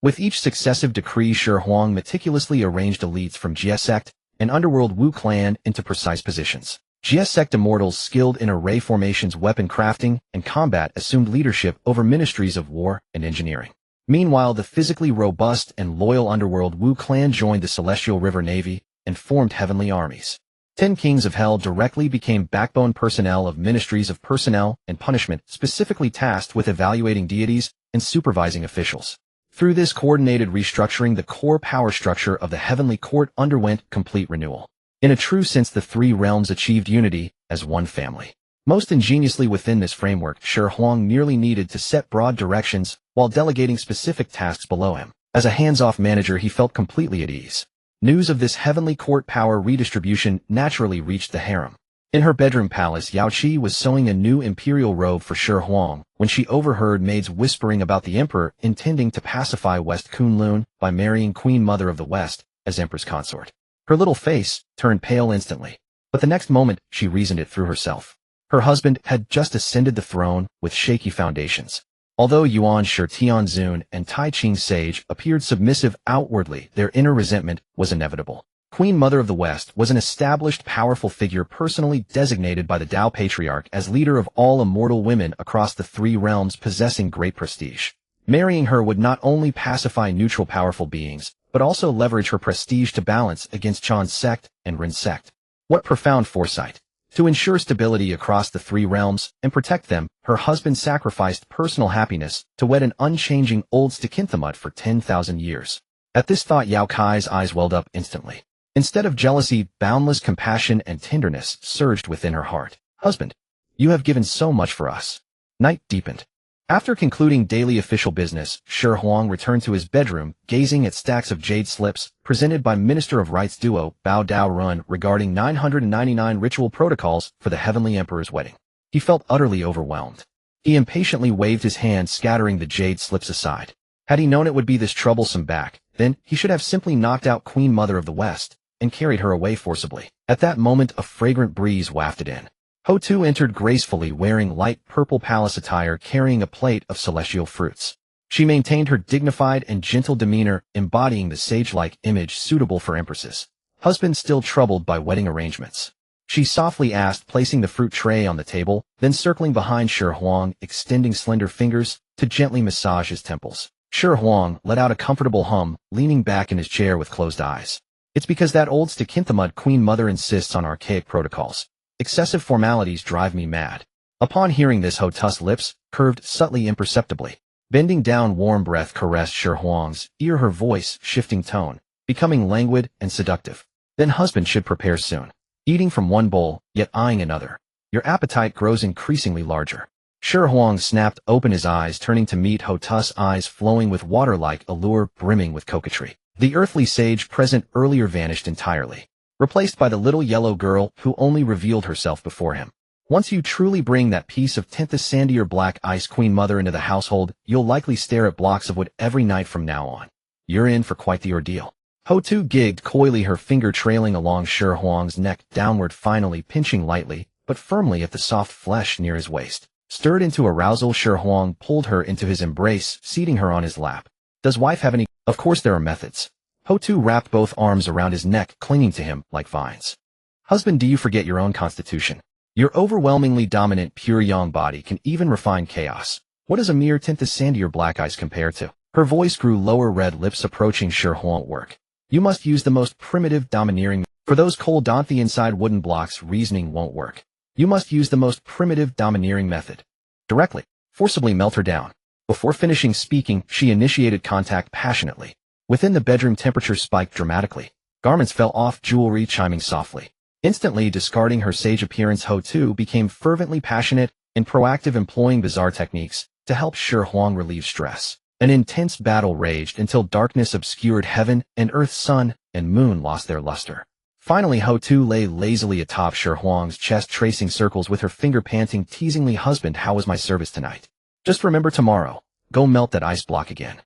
With each successive decree, Shi Huang meticulously arranged elites from Xihe sect and underworld Wu clan into precise positions. Xihe sect immortals skilled in array formations, weapon crafting, and combat assumed leadership over ministries of war and engineering. Meanwhile, the physically robust and loyal underworld Wu clan joined the Celestial River Navy and formed heavenly armies. 10 kings of hell directly became backbone personnel of ministries of personnel and punishment, specifically tasked with evaluating deities and supervising officials. Through this coordinated restructuring, the core power structure of the heavenly court underwent complete renewal. In a true sense, the 3 realms achieved unity as one family. Most ingeniously within this framework, Shi Huang merely needed to set broad directions while delegating specific tasks below him. As a hands-off manager, he felt completely at ease. News of this heavenly court power redistribution naturally reached the harem. In her bedroom palace, Yao Qi was sewing a new imperial robe for Shi Huang when she overheard maids whispering about the emperor intending to pacify West Kunlun by marrying Queen Mother of the West as empress consort. Her little face turned pale instantly, but the next moment she reasoned it through herself. Her husband had just ascended the throne with shaky foundations. Although Yuan Shi Tianzun and Tai Ching Sage appeared submissive outwardly, their inner resentment was inevitable. Queen Mother of the West was an established, powerful figure personally designated by the Tao Patriarch as leader of all immortal women across the 3 realms, possessing great prestige. Marrying her would not only pacify neutral powerful beings, but also leverage her prestige to balance against Chan's sect and Rin's sect. What profound foresight! To ensure stability across the 3 realms and protect them, her husband sacrificed personal happiness to wed an unchanging old Stakinthamut for 10,000 years. At this thought, Yao Kai's eyes welled up instantly. Instead of jealousy, boundless compassion and tenderness surged within her heart. Husband, you have given so much for us. Night deepened. After concluding daily official business, Shi Huang returned to his bedroom, gazing at stacks of jade slips presented by Minister of Rites duo Bao Dao Run regarding 999 ritual protocols for the Heavenly Emperor's wedding. He felt utterly overwhelmed. He impatiently waved his hand, scattering the jade slips aside. Had he known it would be this troublesome back, then he should have simply knocked out Queen Mother of the West and carried her away forcibly. At that moment, a fragrant breeze wafted in. Ho-Tu entered gracefully wearing light purple palace attire, carrying a plate of celestial fruits. She maintained her dignified and gentle demeanor, embodying the sage-like image suitable for empresses. Husband still troubled by wedding arrangements. She softly asked, placing the fruit tray on the table, then circling behind Shi Huang, extending slender fingers to gently massage his temples. Shi Huang let out a comfortable hum, leaning back in his chair with closed eyes. It's because that old Stakinthamud Queen Mother insists on archaic protocols. Excessive formalities drive me mad. Upon hearing this, Ho-Tu's lips curved subtly imperceptibly. Bending down, warm breath caressed Shi Huang's ear, her voice shifting tone, becoming languid and seductive. Then husband should prepare soon. Eating from one bowl, yet eyeing another. Your appetite grows increasingly larger. Shi Huang snapped open his eyes, turning to meet Ho-Tu's eyes flowing with water-like allure, brimming with coquetry. The earthly sage present earlier vanished entirely, replaced by the little yellow girl who only revealed herself before him. Once you truly bring that piece of tinta sandier black ice Queen Mother into the household, you'll likely stare at blocks of wood every night from now on. You're in for quite the ordeal. Ho-Tu gigged coyly, her finger trailing along Shi Huang's neck downward, finally pinching lightly, but firmly at the soft flesh near his waist. Stirred into arousal, Shi Huang pulled her into his embrace, seating her on his lap. Does wife have any? Of course there are methods. Ho-Tu wrapped both arms around his neck, clinging to him like vines. Husband, do you forget your own constitution? Your overwhelmingly dominant pure yang body can even refine chaos. What does a mere tinta sandier black ice compare to? Her voice grew lower, red lips approaching Shi Huang. Work. You must use the most primitive domineering. For those cold Donthi inside wooden blocks, reasoning won't work. You must use the most primitive domineering method. Directly. Forcibly melt her down. Before finishing speaking, she initiated contact passionately. Within the bedroom, temperature spiked dramatically. Garments fell off, jewelry chiming softly. Instantly discarding her sage appearance, Ho-Tu became fervently passionate and proactive, employing bizarre techniques to help Shi Huang relieve stress. An intense battle raged until darkness obscured heaven and earth, sun and moon lost their luster. Finally, Ho-Tu lay lazily atop Shi Huang's chest, tracing circles with her finger, panting teasingly, husband, how was my service tonight? Just remember tomorrow. Go melt that ice block again.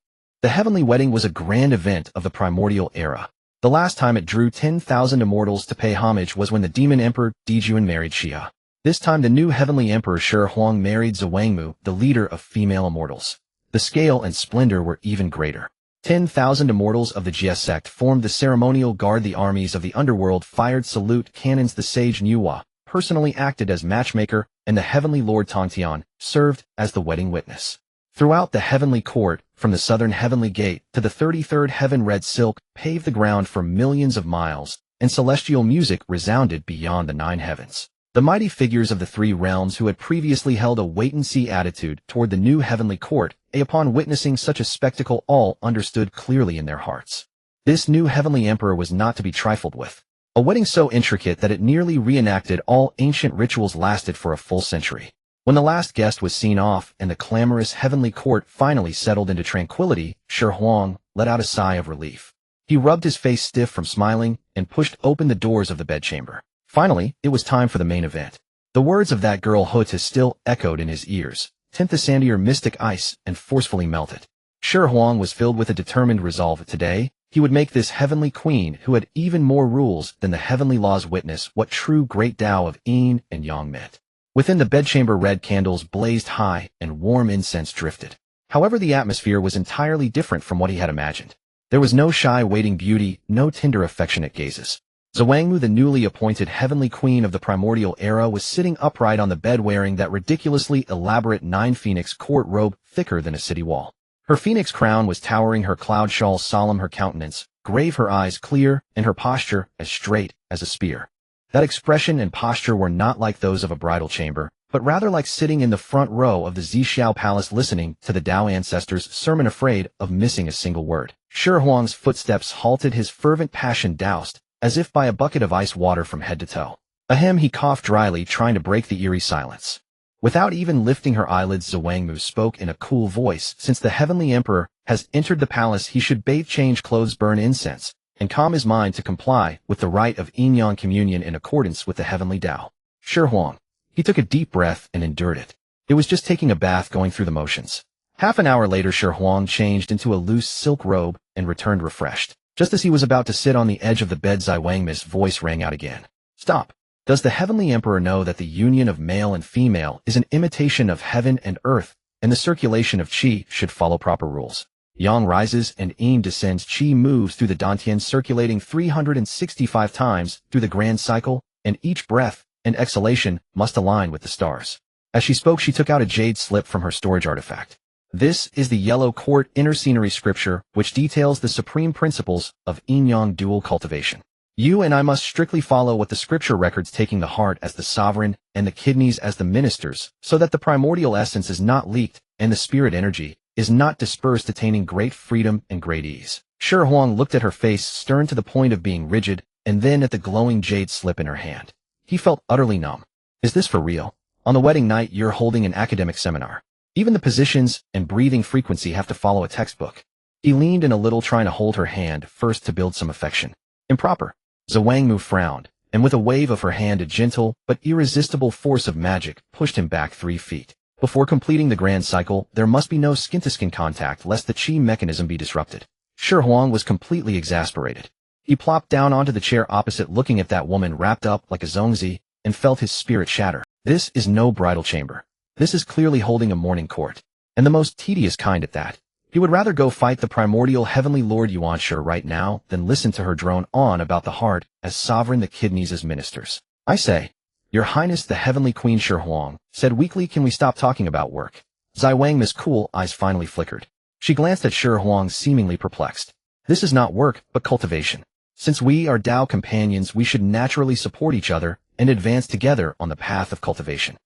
The heavenly wedding was a grand event of the primordial era. The last time it drew 10,000 immortals to pay homage was when the demon emperor Dijun married Xihe. This time the new heavenly emperor Shi Huang married Zhuangmu, the leader of female immortals. The scale and splendor were even greater. 10,000 immortals of the Xihe sect formed the ceremonial guard. The armies of the underworld fired salute cannons. The sage Nuwa personally acted as matchmaker, and the heavenly lord Tongtian served as the wedding witness. Throughout the heavenly court, from the southern heavenly gate to the 33rd heaven, red silk paved the ground for millions of miles, and celestial music resounded beyond the 9 heavens. The mighty figures of the 3 realms, who had previously held a wait-and-see attitude toward the new heavenly court, upon witnessing such a spectacle, all understood clearly in their hearts. This new heavenly emperor was not to be trifled with. A wedding so intricate that it nearly reenacted all ancient rituals lasted for a full century. When the last guest was seen off and the clamorous heavenly court finally settled into tranquility, Shi Huang let out a sigh of relief. He rubbed his face stiff from smiling and pushed open the doors of the bedchamber. Finally, it was time for the main event. The words of that girl Ho-Tu still echoed in his ears. Tinta sandier mystic ice, and forcefully melted. Shi Huang was filled with a determined resolve. Today, he would make this heavenly queen, who had even more rules than the heavenly laws, witness what true great Tao of yin and yang meant. Within the bedchamber, red candles blazed high and warm incense drifted. However, the atmosphere was entirely different from what he had imagined. There was no shy waiting beauty, no tender affectionate gazes. Zhuangmu, the newly appointed heavenly queen of the primordial era, was sitting upright on the bed wearing that ridiculously elaborate 9-phoenix court robe thicker than a city wall. Her phoenix crown was towering, her cloud shawl solemn, her countenance grave, her eyes clear, and her posture as straight as a spear. That expression and posture were not like those of a bridal chamber, but rather like sitting in the front row of the Xiao Palace listening to the Tao ancestors' sermon, afraid of missing a single word. Shi Huang's footsteps halted, his fervent passion doused, as if by a bucket of ice water from head to toe. Ahem, he coughed dryly, trying to break the eerie silence. Without even lifting her eyelids, Zhuangmu spoke in a cool voice. Since the Heavenly Emperor has entered the palace, he should bathe, change clothes, burn incense, and calm his mind to comply with the rite of yin-yang communion in accordance with the heavenly Tao. Shi Huang. He took a deep breath and endured it. It was just taking a bath, going through the motions. Half an hour later, Shi Huang changed into a loose silk robe and returned refreshed. Just as he was about to sit on the edge of the bed, Zhuangmu's voice rang out again. Stop. Does the Heavenly Emperor know that the union of male and female is an imitation of heaven and earth, and the circulation of qi should follow proper rules? Yang rises and yin descends. Qi moves through the dantian, circulating 365 times through the grand cycle, and each breath and exhalation must align with the stars. As she spoke, she took out a jade slip from her storage artifact. This is the Yellow Court Inner Scenery Scripture, which details the supreme principles of yin-yang dual cultivation. You and I must strictly follow what the scripture records, taking the heart as the sovereign and the kidneys as the ministers, so that the primordial essence is not leaked and the spirit energy is not dispersed, attaining great freedom and great ease. Shi Huang looked at her face, stern to the point of being rigid, and then at the glowing jade slip in her hand. He felt utterly numb. Is this for real? On the wedding night, you're holding an academic seminar. Even the positions and breathing frequency have to follow a textbook. He leaned in a little, trying to hold her hand first to build some affection. Improper. Zhuangmu frowned, and with a wave of her hand, a gentle but irresistible force of magic pushed him back 3 feet. Before completing the grand cycle, there must be no skin-to-skin contact lest the qi mechanism be disrupted. Shi Huang was completely exasperated. He plopped down onto the chair opposite, looking at that woman wrapped up like a zongzi, and felt his spirit shatter. This is no bridal chamber. This is clearly holding a morning court, and the most tedious kind at that. He would rather go fight the primordial heavenly Lord Yuanshi right now than listen to her drone on about the heart as sovereign, the kidneys as ministers. I say, Your Highness the Heavenly Queen, Shi Huang said weakly, can we stop talking about work? Zhuangmu's cool eyes finally flickered. She glanced at Shi Huang, seemingly perplexed. This is not work, but cultivation. Since we are Tao companions, we should naturally support each other and advance together on the path of cultivation.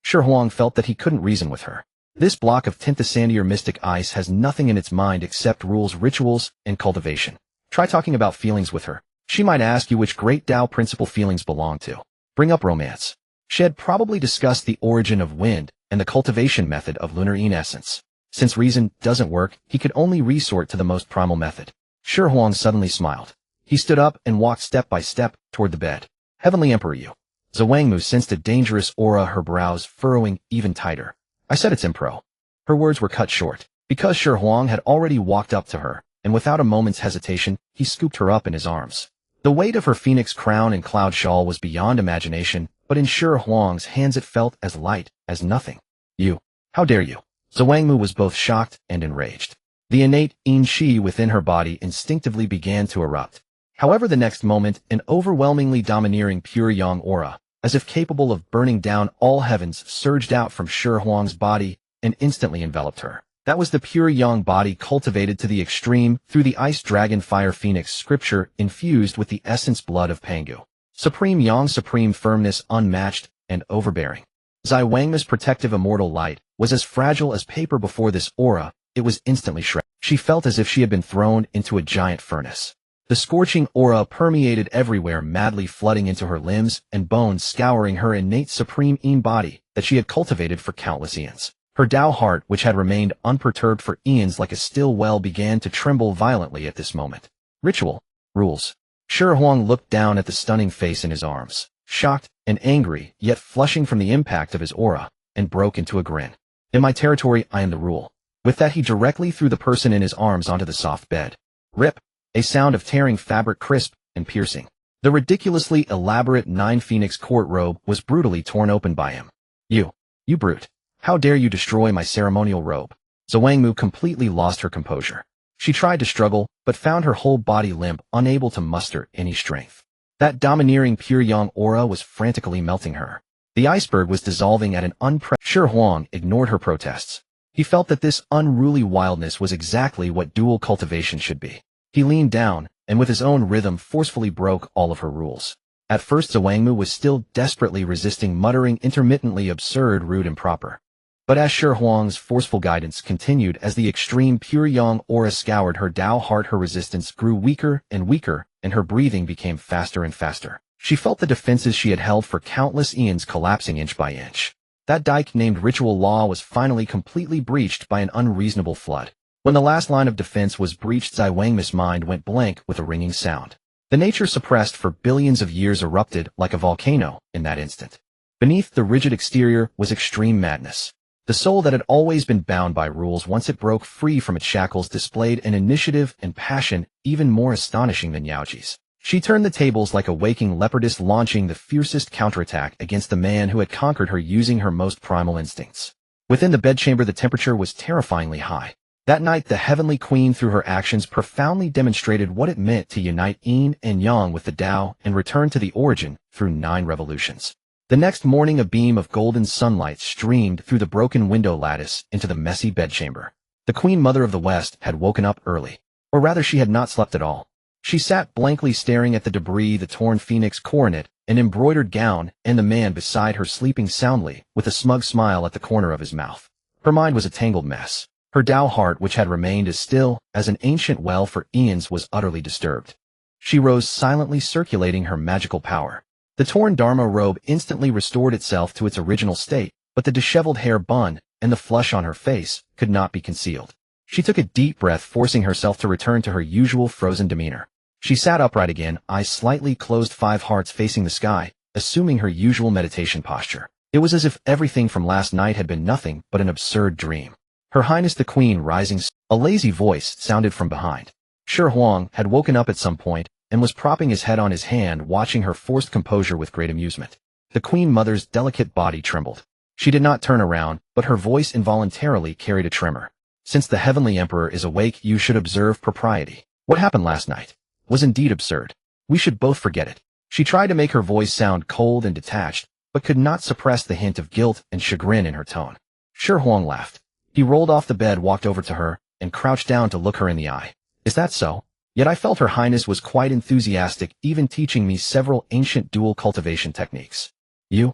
Shi Huang felt that he couldn't reason with her. This block of tinta-sandy or mystic ice has nothing in its mind except rules, rituals, and cultivation. Try talking about feelings with her. She might ask you which great Tao principle feelings belong to. Bring up romance. She had probably discussed the origin of wind and the cultivation method of lunar yin essence. Since reason doesn't work, he could only resort to the most primal method. Shi Huang suddenly smiled. He stood up and walked step by step toward the bed. Heavenly Emperor, you. Zhuangmu sensed a dangerous aura, her brows furrowing even tighter. I said it's impro. Her words were cut short, because Shi Huang had already walked up to her, and without a moment's hesitation, he scooped her up in his arms. The weight of her phoenix crown and cloud shawl was beyond imagination, but in Shi Huang's hands it felt as light as nothing. You. How dare you? Zhuangmu was both shocked and enraged. The innate yin qi within her body instinctively began to erupt. However, the next moment, an overwhelmingly domineering pure yang aura, as if capable of burning down all heavens, surged out from Shi Huang's body and instantly enveloped her. That was the pure yang body, cultivated to the extreme through the ice dragon fire phoenix scripture, infused with the essence blood of Pangu. Supreme yang, supreme firmness, unmatched and overbearing. Zhuangmu's protective immortal light was as fragile as paper before this aura. It was instantly shredded. She felt as if she had been thrown into a giant furnace. The scorching aura permeated everywhere, madly flooding into her limbs and bones, scouring her innate supreme yin body that she had cultivated for countless eons. Her Tao heart, which had remained unperturbed for eons like a still well, began to tremble violently at this moment. Ritual. Rules. Shi Huang looked down at the stunning face in his arms, shocked and angry, yet flushing from the impact of his aura, and broke into a grin. In my territory, I am the rule. With that, he directly threw the person in his arms onto the soft bed. Rip. A sound of tearing fabric, crisp and piercing. The ridiculously elaborate 9 phoenix court robe was brutally torn open by him. You brute. How dare you destroy my ceremonial robe? Zhuangmu completely lost her composure. She tried to struggle, but found her whole body limp, unable to muster any strength. That domineering pure yang aura was frantically melting her. The iceberg was dissolving at an Shi Huang ignored her protests. He felt that this unruly wildness was exactly what dual cultivation should be. He leaned down, and with his own rhythm forcefully broke all of her rules. At first Zhuangmu was still desperately resisting, muttering intermittently, absurd, rude, improper. But as Shi Huang's forceful guidance continued, as the extreme pure yang aura scoured her Tao heart, her resistance grew weaker and weaker, and her breathing became faster and faster. She felt the defenses she had held for countless eons collapsing inch by inch. That dike named ritual law was finally completely breached by an unreasonable flood. When the last line of defense was breached, Zai Wangmei's mind went blank with a ringing sound. The nature suppressed for billions of years erupted like a volcano in that instant. Beneath the rigid exterior was extreme madness. The soul that had always been bound by rules, once it broke free from its shackles, displayed an initiative and passion even more astonishing than Yaoji's. She turned the tables like a waking leopardess, launching the fiercest counterattack against the man who had conquered her using her most primal instincts. Within the bedchamber, the temperature was terrifyingly high. That night, the Heavenly Queen, through her actions, profoundly demonstrated what it meant to unite yin and yang with the Tao and return to the origin through 9 revolutions. The next morning, a beam of golden sunlight streamed through the broken window lattice into the messy bedchamber. The Queen Mother of the West had woken up early. Or rather, she had not slept at all. She sat blankly staring at the debris, the torn phoenix coronet, an embroidered gown, and the man beside her sleeping soundly, with a smug smile at the corner of his mouth. Her mind was a tangled mess. Her Tao heart, which had remained as still as an ancient well for eons, was utterly disturbed. She rose silently, circulating her magical power. The torn Dharma robe instantly restored itself to its original state, but the disheveled hair bun and the flush on her face could not be concealed. She took a deep breath, forcing herself to return to her usual frozen demeanor. She sat upright again, eyes slightly closed, 5 hearts facing the sky, assuming her usual meditation posture. It was as if everything from last night had been nothing but an absurd dream. Her Highness the Queen, rising, a lazy voice sounded from behind. Shi Huang had woken up at some point and was propping his head on his hand, watching her forced composure with great amusement. The Queen Mother's delicate body trembled. She did not turn around, but her voice involuntarily carried a tremor. Since the Heavenly Emperor is awake, you should observe propriety. What happened last night was indeed absurd. We should both forget it. She tried to make her voice sound cold and detached, but could not suppress the hint of guilt and chagrin in her tone. Shi Huang laughed. He rolled off the bed, walked over to her, and crouched down to look her in the eye. Is that so? Yet I felt Her Highness was quite enthusiastic, even teaching me several ancient dual cultivation techniques. You're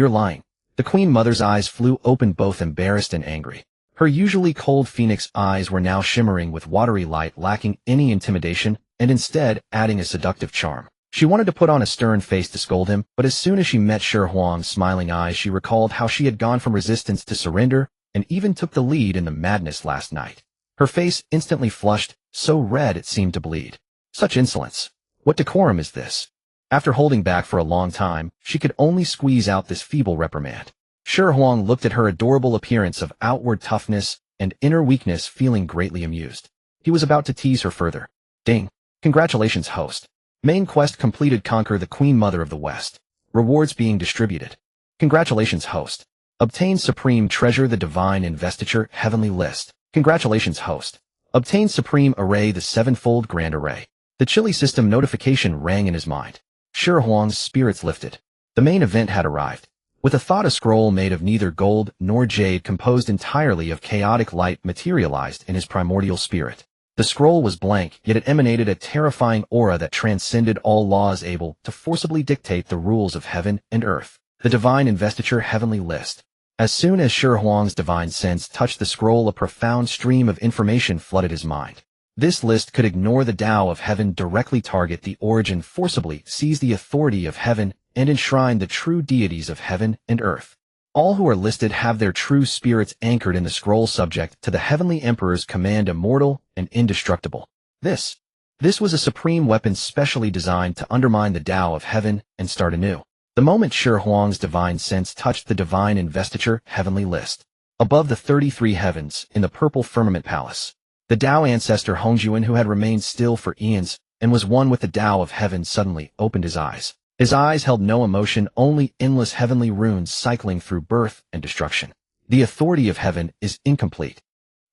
lying. The Queen Mother's eyes flew open, both embarrassed and angry. Her usually cold phoenix eyes were now shimmering with watery light, lacking any intimidation, and instead adding a seductive charm. She wanted to put on a stern face to scold him, but as soon as she met Shi Huang's smiling eyes, she recalled how she had gone from resistance to surrender, and even took the lead in the madness last night. Her face instantly flushed, so red it seemed to bleed. Such insolence! What decorum is this? After holding back for a long time, she could only squeeze out this feeble reprimand. Shi Huang looked at her adorable appearance of outward toughness and inner weakness, feeling greatly amused. He was about to tease her further. Ding! Congratulations, host. Main quest completed. Conquer the Queen Mother of the West. Rewards being distributed. Congratulations, host. Obtain Supreme Treasure, the Divine Investiture, Heavenly List. Congratulations, host. Obtain Supreme Array, the 7-fold Grand Array. The chilly system notification rang in his mind. Shi Huang's spirits lifted. The main event had arrived. With a thought, a scroll made of neither gold nor jade, composed entirely of chaotic light, materialized in his primordial spirit. The scroll was blank, yet it emanated a terrifying aura that transcended all laws, able to forcibly dictate the rules of heaven and earth. The Divine Investiture, Heavenly List. As soon as Shi Huang's divine sense touched the scroll, a profound stream of information flooded his mind. This list could ignore the Tao of heaven, directly target the origin, forcibly seize the authority of heaven, and enshrine the true deities of heaven and earth. All who are listed have their true spirits anchored in the scroll, subject to the Heavenly Emperor's command, immortal and indestructible. This was a supreme weapon specially designed to undermine the Tao of heaven and start anew. The moment Shi Huang's divine sense touched the Divine Investiture, Heavenly List, above the 33 heavens, in the purple firmament palace, the Tao ancestor Hongjuan, who had remained still for eons and was one with the Tao of heaven, suddenly opened his eyes. His eyes held no emotion, only endless heavenly runes cycling through birth and destruction. The authority of heaven is incomplete.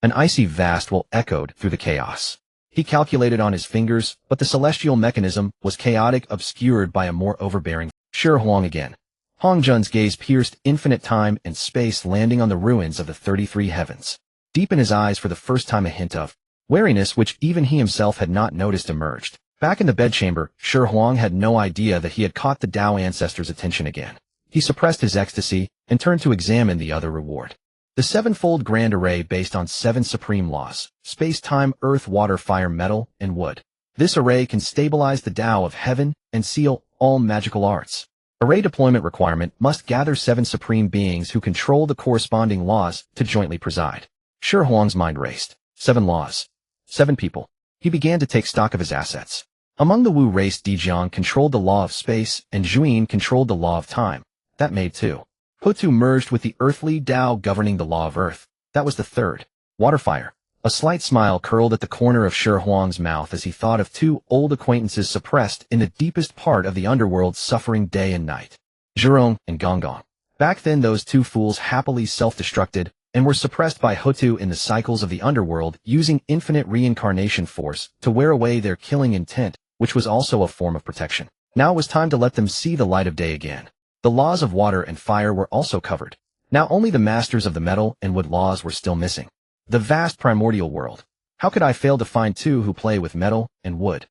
An icy vast will echoed through the chaos. He calculated on his fingers, but the celestial mechanism was chaotic, obscured by a more overbearing Shi Huang again. Hongjun's gaze pierced infinite time and space, landing on the ruins of the 33 heavens. Deep in his eyes, for the first time, a hint of wariness which even he himself had not noticed emerged. Back in the bedchamber, Shi Huang had no idea that he had caught the Tao ancestor's attention again. He suppressed his ecstasy and turned to examine the other reward. The 7-fold Grand Array, based on 7 supreme laws: space, time, earth, water, fire, metal, and wood. This array can stabilize the Tao of heaven and seal all magical arts. Array deployment requirement must gather 7 supreme beings who control the corresponding laws to jointly preside. Shi Huang's mind raced. 7 laws. 7 people. He began to take stock of his assets. Among the Wu race, Dijun controlled the law of space, and Juin controlled the law of time. That made 2. Hutu merged with the earthly Tao governing the law of earth. That was the 3rd. Waterfire. A slight smile curled at the corner of Shi Huang's mouth as he thought of 2 old acquaintances suppressed in the deepest part of the underworld, suffering day and night. Zhurong and Gonggong. Back then those 2 fools happily self-destructed and were suppressed by Hutu in the cycles of the underworld, using infinite reincarnation force to wear away their killing intent, which was also a form of protection. Now it was time to let them see the light of day again. The laws of water and fire were also covered. Now only the masters of the metal and wood laws were still missing. The vast primordial world. How could I fail to find 2 who play with metal and wood?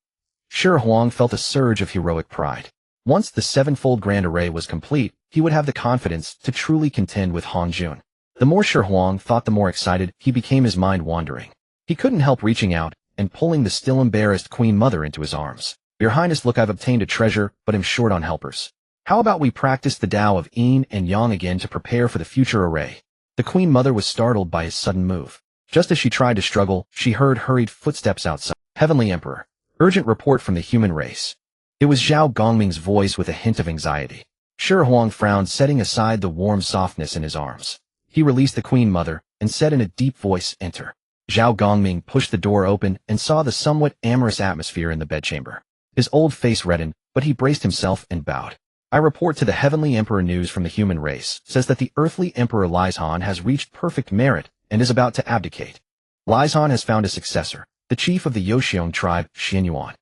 Shi Huang felt a surge of heroic pride. Once the 7-fold grand array was complete, he would have the confidence to truly contend with Hong Jun. The more Shi Huang thought, the more excited he became, his mind wandering. He couldn't help reaching out and pulling the still embarrassed Queen Mother into his arms. Your Highness, look, I've obtained a treasure, but am short on helpers. How about we practice the Tao of Yin and Yang again to prepare for the future array? The Queen Mother was startled by his sudden move. Just as she tried to struggle, she heard hurried footsteps outside. Heavenly Emperor. Urgent report from the human race. It was Zhao Gongming's voice with a hint of anxiety. Shi Huang frowned, setting aside the warm softness in his arms. He released the Queen Mother and said in a deep voice, "Enter." Zhao Gongming pushed the door open and saw the somewhat amorous atmosphere in the bedchamber. His old face reddened, but he braced himself and bowed. I report to the Heavenly Emperor, news from the human race says that the earthly Emperor Lizhan has reached perfect merit and is about to abdicate. Lizhan has found a successor, the chief of the Yoxiong tribe, Xianyuan.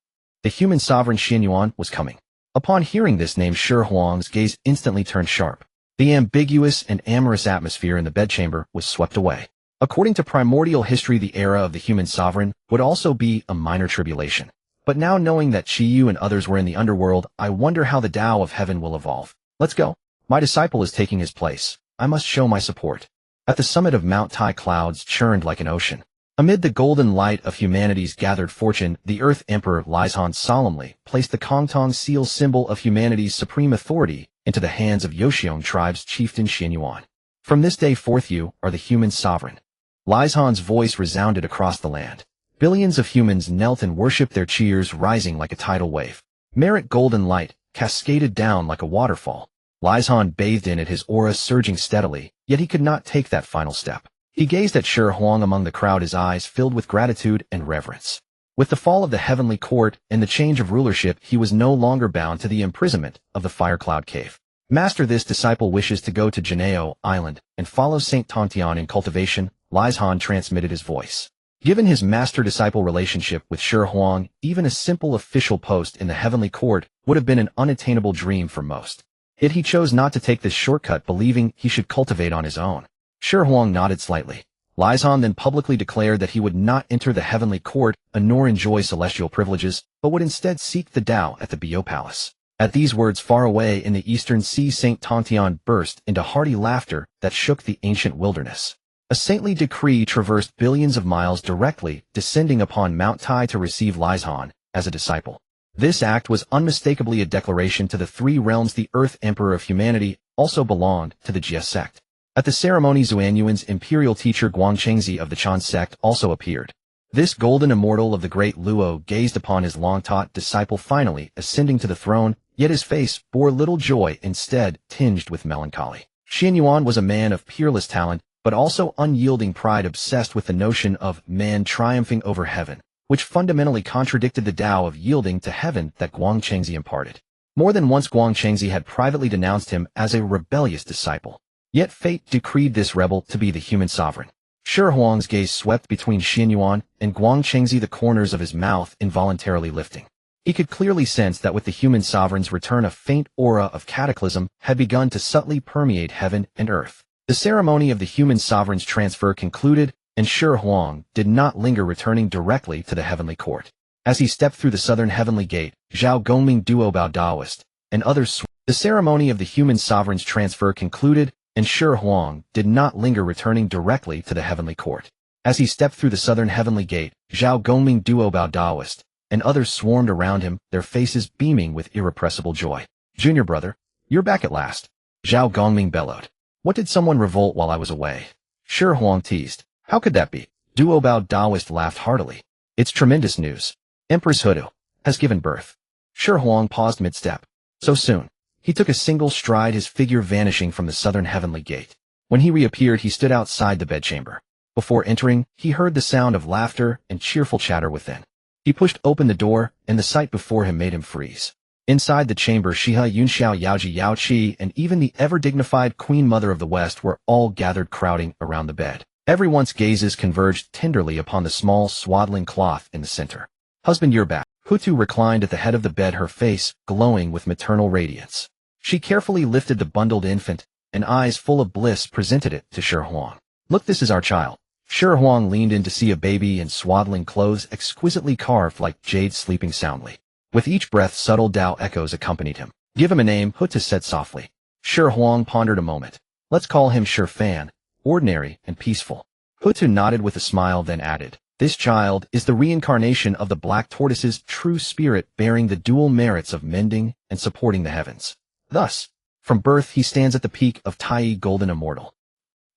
The human sovereign Xianyuan was coming. Upon hearing this name, Shi Huang's gaze instantly turned sharp. The ambiguous and amorous atmosphere in the bedchamber was swept away. According to primordial history, the era of the human sovereign would also be a minor tribulation. But now, knowing that Xiyu and others were in the underworld, I wonder how the Tao of heaven will evolve. Let's go. My disciple is taking his place. I must show my support. At the summit of Mount Tai, clouds churned like an ocean. Amid the golden light of humanity's gathered fortune, the Earth Emperor Lizhan solemnly placed the Kongtong seal, symbol of humanity's supreme authority, into the hands of Yoxiong tribe's chieftain Xianyuan. From this day forth, you are the human sovereign. Lizhan's voice resounded across the land. Billions of humans knelt and worshipped, their cheers rising like a tidal wave. Merit golden light cascaded down like a waterfall. Lizhan bathed in it, his aura surging steadily, yet he could not take that final step. He gazed at Shi Huang among the crowd, his eyes filled with gratitude and reverence. With the fall of the heavenly court and the change of rulership, he was no longer bound to the imprisonment of the Fire Cloud Cave. Master, this disciple wishes to go to Janeo Island and follow Saint Tontian in cultivation, Lizhan transmitted his voice. Given his master-disciple relationship with Shi Huang, even a simple official post in the heavenly court would have been an unattainable dream for most. Yet he chose not to take this shortcut, believing he should cultivate on his own. Shi Huang nodded slightly. Lizhan then publicly declared that he would not enter the heavenly court nor enjoy celestial privileges, but would instead seek the Tao at the Bio Palace. At these words, far away in the eastern sea, Saint Tontian burst into hearty laughter that shook the ancient wilderness. A saintly decree traversed billions of miles, directly descending upon Mount Tai to receive Lizhan as a disciple. This act was unmistakably a declaration to the 3 realms. The Earth Emperor of humanity also belonged to the Jie sect. At the ceremony, Zuanyuan's imperial teacher Guangchengzi of the Chan sect also appeared. This golden immortal of the great Luo gazed upon his long-taught disciple finally ascending to the throne, yet his face bore little joy, instead tinged with melancholy. Xianyuan was a man of peerless talent, but also unyielding pride, obsessed with the notion of man triumphing over heaven, which fundamentally contradicted the Tao of yielding to heaven that Guangchengzi imparted. More than once Guangchengzi had privately denounced him as a rebellious disciple. Yet fate decreed this rebel to be the human sovereign. Shi Huang's gaze swept between Xianyuan and Guangchengzi, the corners of his mouth involuntarily lifting. He could clearly sense that with the human sovereign's return, a faint aura of cataclysm had begun to subtly permeate heaven and earth. The ceremony of the human sovereign's transfer concluded, and Shi Huang did not linger, returning directly to the heavenly court. As he stepped through the southern heavenly gate, Zhao Gongming, Duo Bao Daoist, and others the ceremony of the human sovereign's transfer concluded, and Shi Huang did not linger, returning directly to the heavenly court. As he stepped through the southern heavenly gate, Zhao Gongming, Duo Bao Daoist, and others swarmed around him, their faces beaming with irrepressible joy. Junior brother, You're back at last. Zhao Gongming bellowed. What did someone revolt while I was away? Shi Huang teased. How could that be? Duo Bao Daoist laughed heartily. It's tremendous news. Empress Hudu has given birth. Shi Huang paused mid-step. So soon. He took a single stride, his figure vanishing from the southern heavenly gate. When he reappeared, he stood outside the bedchamber. Before entering, he heard the sound of laughter and cheerful chatter within. He pushed open the door, and the sight before him made him freeze. Inside the chamber, Xihe, Yunxiao, Yaoji, Yaoqi, and even the ever-dignified Queen Mother of the West were all gathered crowding around the bed. Everyone's gazes converged tenderly upon the small, swaddling cloth in the center. Husband, you're back. Hutu reclined at the head of the bed, her face glowing with maternal radiance. She carefully lifted the bundled infant, and eyes full of bliss presented it to Shi Huang. Look, this is our child. Shi Huang leaned in to see a baby in swaddling clothes exquisitely carved like jade sleeping soundly. With each breath, subtle Dao echoes accompanied him. Give him a name, Hutu said softly. Shi Huang pondered a moment. Let's call him Shi Fan, ordinary and peaceful. Hutu nodded with a smile, then added, this child is the reincarnation of the black tortoise's true spirit, bearing the dual merits of mending and supporting the heavens. Thus, from birth he stands at the peak of Tai Golden Immortal.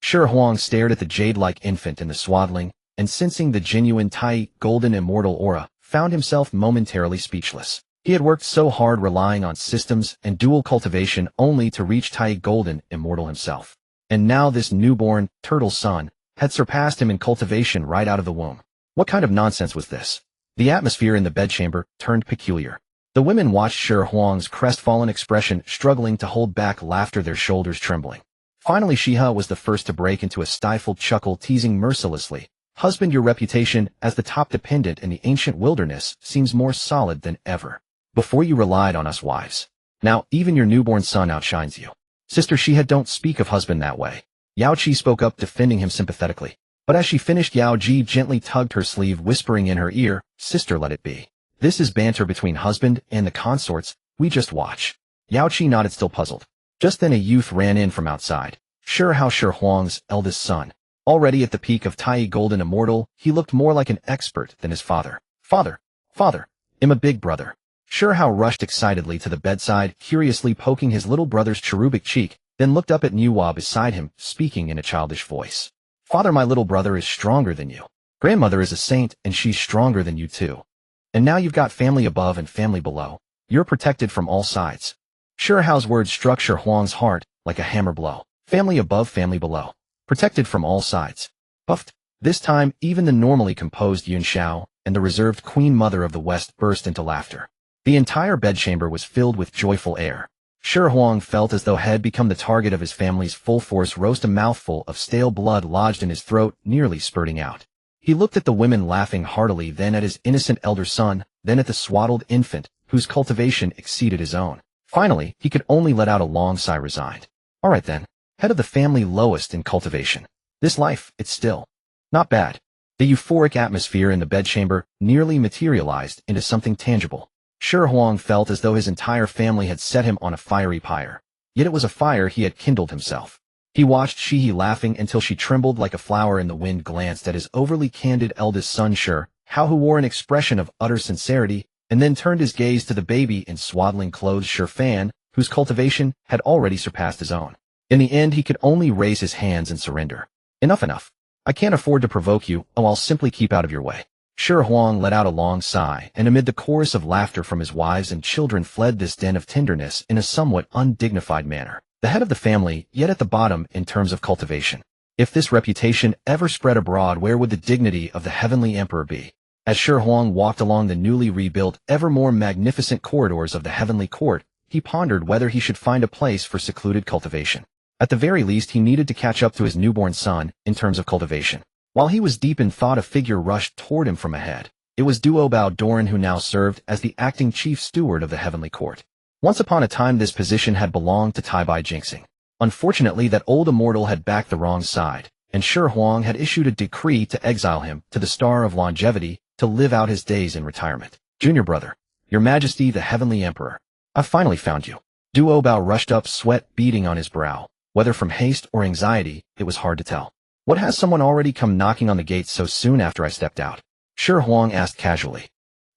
Shi Huang stared at the jade-like infant in the swaddling, and sensing the genuine Tai Golden Immortal aura, found himself momentarily speechless. He had worked so hard relying on systems and dual cultivation only to reach Tai Golden Immortal himself. And now this newborn, turtle son, had surpassed him in cultivation right out of the womb. What kind of nonsense was this? The atmosphere in the bedchamber turned peculiar. The women watched Shi Huang's crestfallen expression, struggling to hold back laughter, their shoulders trembling. Finally, Xihe was the first to break into a stifled chuckle, teasing mercilessly. Husband, your reputation as the top dependent in the ancient wilderness seems more solid than ever. Before you relied on us wives. Now even your newborn son outshines you. Sister Xihe, don't speak of husband that way. Yao Qi spoke up, defending him sympathetically. But as she finished, Yao Ji gently tugged her sleeve, whispering in her ear, Sister, let it be. This is banter between husband and the consorts, we just watch. Yao Qi nodded, still puzzled. Just then a youth ran in from outside. Shi Huang's eldest son. Already at the peak of Tai Golden Immortal, he looked more like an expert than his father. Father, I'm a big brother. Shi rushed excitedly to the bedside, curiously poking his little brother's cherubic cheek, then looked up at Nuwa beside him, speaking in a childish voice. Father, my little brother is stronger than you. Grandmother is a saint, and she's stronger than you too. And now you've got family above and family below. You're protected from all sides. Shi Huang's words struck Shi Huang's heart like a hammer blow. Family above, family below. Protected from all sides. Puffed. This time, even the normally composed Yun Xiao and the reserved Queen Mother of the West burst into laughter. The entire bedchamber was filled with joyful air. Shi Huang felt as though he had become the target of his family's full-force roast, a mouthful of stale blood lodged in his throat, nearly spurting out. He looked at the women laughing heartily, then at his innocent elder son, then at the swaddled infant, whose cultivation exceeded his own. Finally, he could only let out a long sigh, resigned. All right then. Head of the family, lowest in cultivation. This life, it's still not bad. The euphoric atmosphere in the bedchamber nearly materialized into something tangible. Shi Huang felt as though his entire family had set him on a fiery pyre. Yet it was a fire he had kindled himself. He watched Xihe laughing until she trembled like a flower in the wind, glanced at his overly candid eldest son Shi Hao, who wore an expression of utter sincerity, and then turned his gaze to the baby in swaddling clothes, Shi Fan, whose cultivation had already surpassed his own. In the end, he could only raise his hands and surrender. Enough. I can't afford to provoke you, I'll simply keep out of your way. Shi Huang let out a long sigh, and amid the chorus of laughter from his wives and children fled this den of tenderness in a somewhat undignified manner. The head of the family, yet at the bottom in terms of cultivation. If this reputation ever spread abroad, where would the dignity of the heavenly emperor be? As Shi Huang walked along the newly rebuilt, ever more magnificent corridors of the heavenly court, he pondered whether he should find a place for secluded cultivation. At the very least, he needed to catch up to his newborn son in terms of cultivation. While he was deep in thought, a figure rushed toward him from ahead. It was Duo Bao Doran, who now served as the acting chief steward of the heavenly court. Once upon a time, this position had belonged to Tai Bai Jinxing. Unfortunately, that old immortal had backed the wrong side, and Shi Huang had issued a decree to exile him to the Star of Longevity to live out his days in retirement. Junior brother, Your Majesty the Heavenly Emperor, I've finally found you. Duo Bao rushed up, sweat beading on his brow. Whether from haste or anxiety, it was hard to tell. What, has someone already come knocking on the gate so soon after I stepped out? Shi Huang asked casually.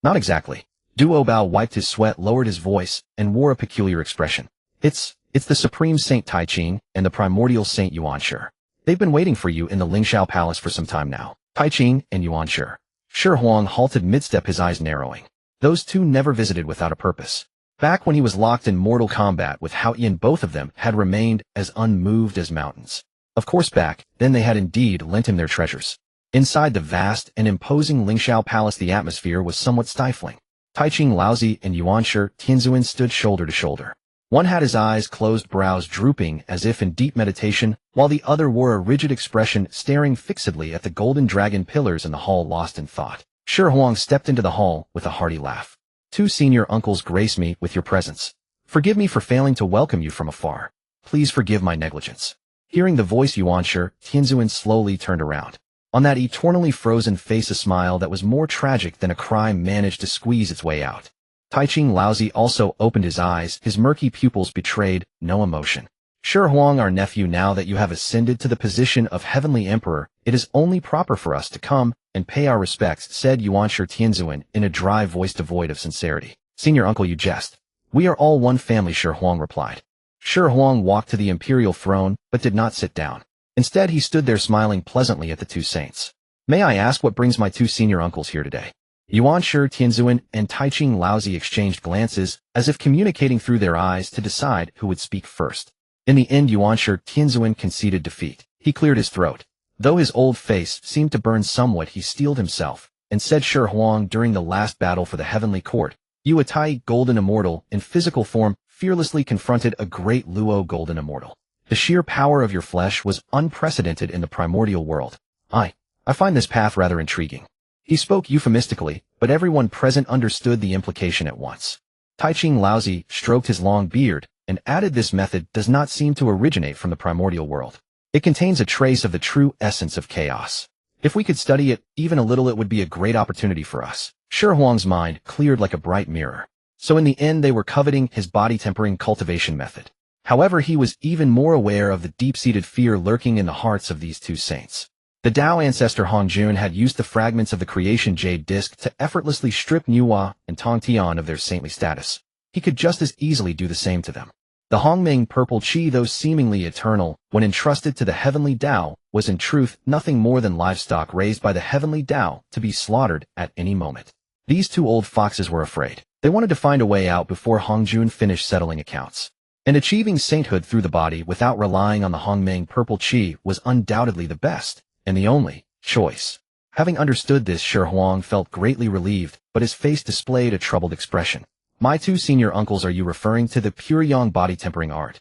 Not exactly. Duo Bao wiped his sweat, lowered his voice, and wore a peculiar expression. It's It's the Supreme Saint Taiching and the Primordial Saint Yuanshi. They've been waiting for you in the Lingxiao Palace for some time now. Taiching and Yuanshi. Shi Huang halted mid-step, his eyes narrowing. Those two never visited without a purpose. Back when he was locked in mortal combat with Hao Yan, both of them had remained as unmoved as mountains. Of course back then they had indeed lent him their treasures. Inside the vast and imposing Lingxiao Palace the atmosphere was somewhat stifling. Taiching Laozi and Yuanshi Tianzuan stood shoulder to shoulder. One had his eyes closed, brows drooping as if in deep meditation, while the other wore a rigid expression, staring fixedly at the golden dragon pillars in the hall, lost in thought. Shi Huang stepped into the hall with a hearty laugh. Two senior uncles grace me with your presence. Forgive me for failing to welcome you from afar. Please forgive my negligence. Hearing the voice Yuanshi, Tianzuan slowly turned around. On that eternally frozen face a smile that was more tragic than a cry managed to squeeze its way out. Taiching Laozi also opened his eyes, his murky pupils betrayed no emotion. Shi Huang, our nephew, now that you have ascended to the position of Heavenly Emperor, it is only proper for us to come and pay our respects, said Yuanshi Tianzuan in a dry voice devoid of sincerity. Senior uncle, you jest. We are all one family, Shi Huang replied. Shi Huang walked to the imperial throne, but did not sit down. Instead, he stood there smiling pleasantly at the two saints. May I ask what brings my two senior uncles here today? Yuanshi Tianzuan and Taiching Laozi exchanged glances, as if communicating through their eyes to decide who would speak first. In the end, Yuanshi Tianzuan conceded defeat. He cleared his throat. Though his old face seemed to burn somewhat, he steeled himself, and said, Shi Huang, during the last battle for the Heavenly Court, you, a Tai Golden Immortal, in physical form, fearlessly confronted a great Luo Golden Immortal. The sheer power of your flesh was unprecedented in the Primordial World. I find this path rather intriguing. He spoke euphemistically, but everyone present understood the implication at once. Taiching Laozi stroked his long beard and added, this method does not seem to originate from the Primordial World. It contains a trace of the true essence of chaos. If we could study it even a little, it would be a great opportunity for us. Shi Huang's mind cleared like a bright mirror. So in the end they were coveting his body-tempering cultivation method. However, he was even more aware of the deep-seated fear lurking in the hearts of these two saints. The Dao ancestor Hongjun had used the fragments of the creation jade disc to effortlessly strip Nuwa and Tongtian of their saintly status. He could just as easily do the same to them. The Hongming purple qi, though seemingly eternal, when entrusted to the heavenly Dao, was in truth nothing more than livestock raised by the heavenly Dao to be slaughtered at any moment. These two old foxes were afraid. They wanted to find a way out before Hongjun finished settling accounts. And achieving sainthood through the body without relying on the Hongming purple qi was undoubtedly the best and the only choice. Having understood this, Shi Huang felt greatly relieved, but his face displayed a troubled expression. My two senior uncles, are you referring to the pure yang body tempering art?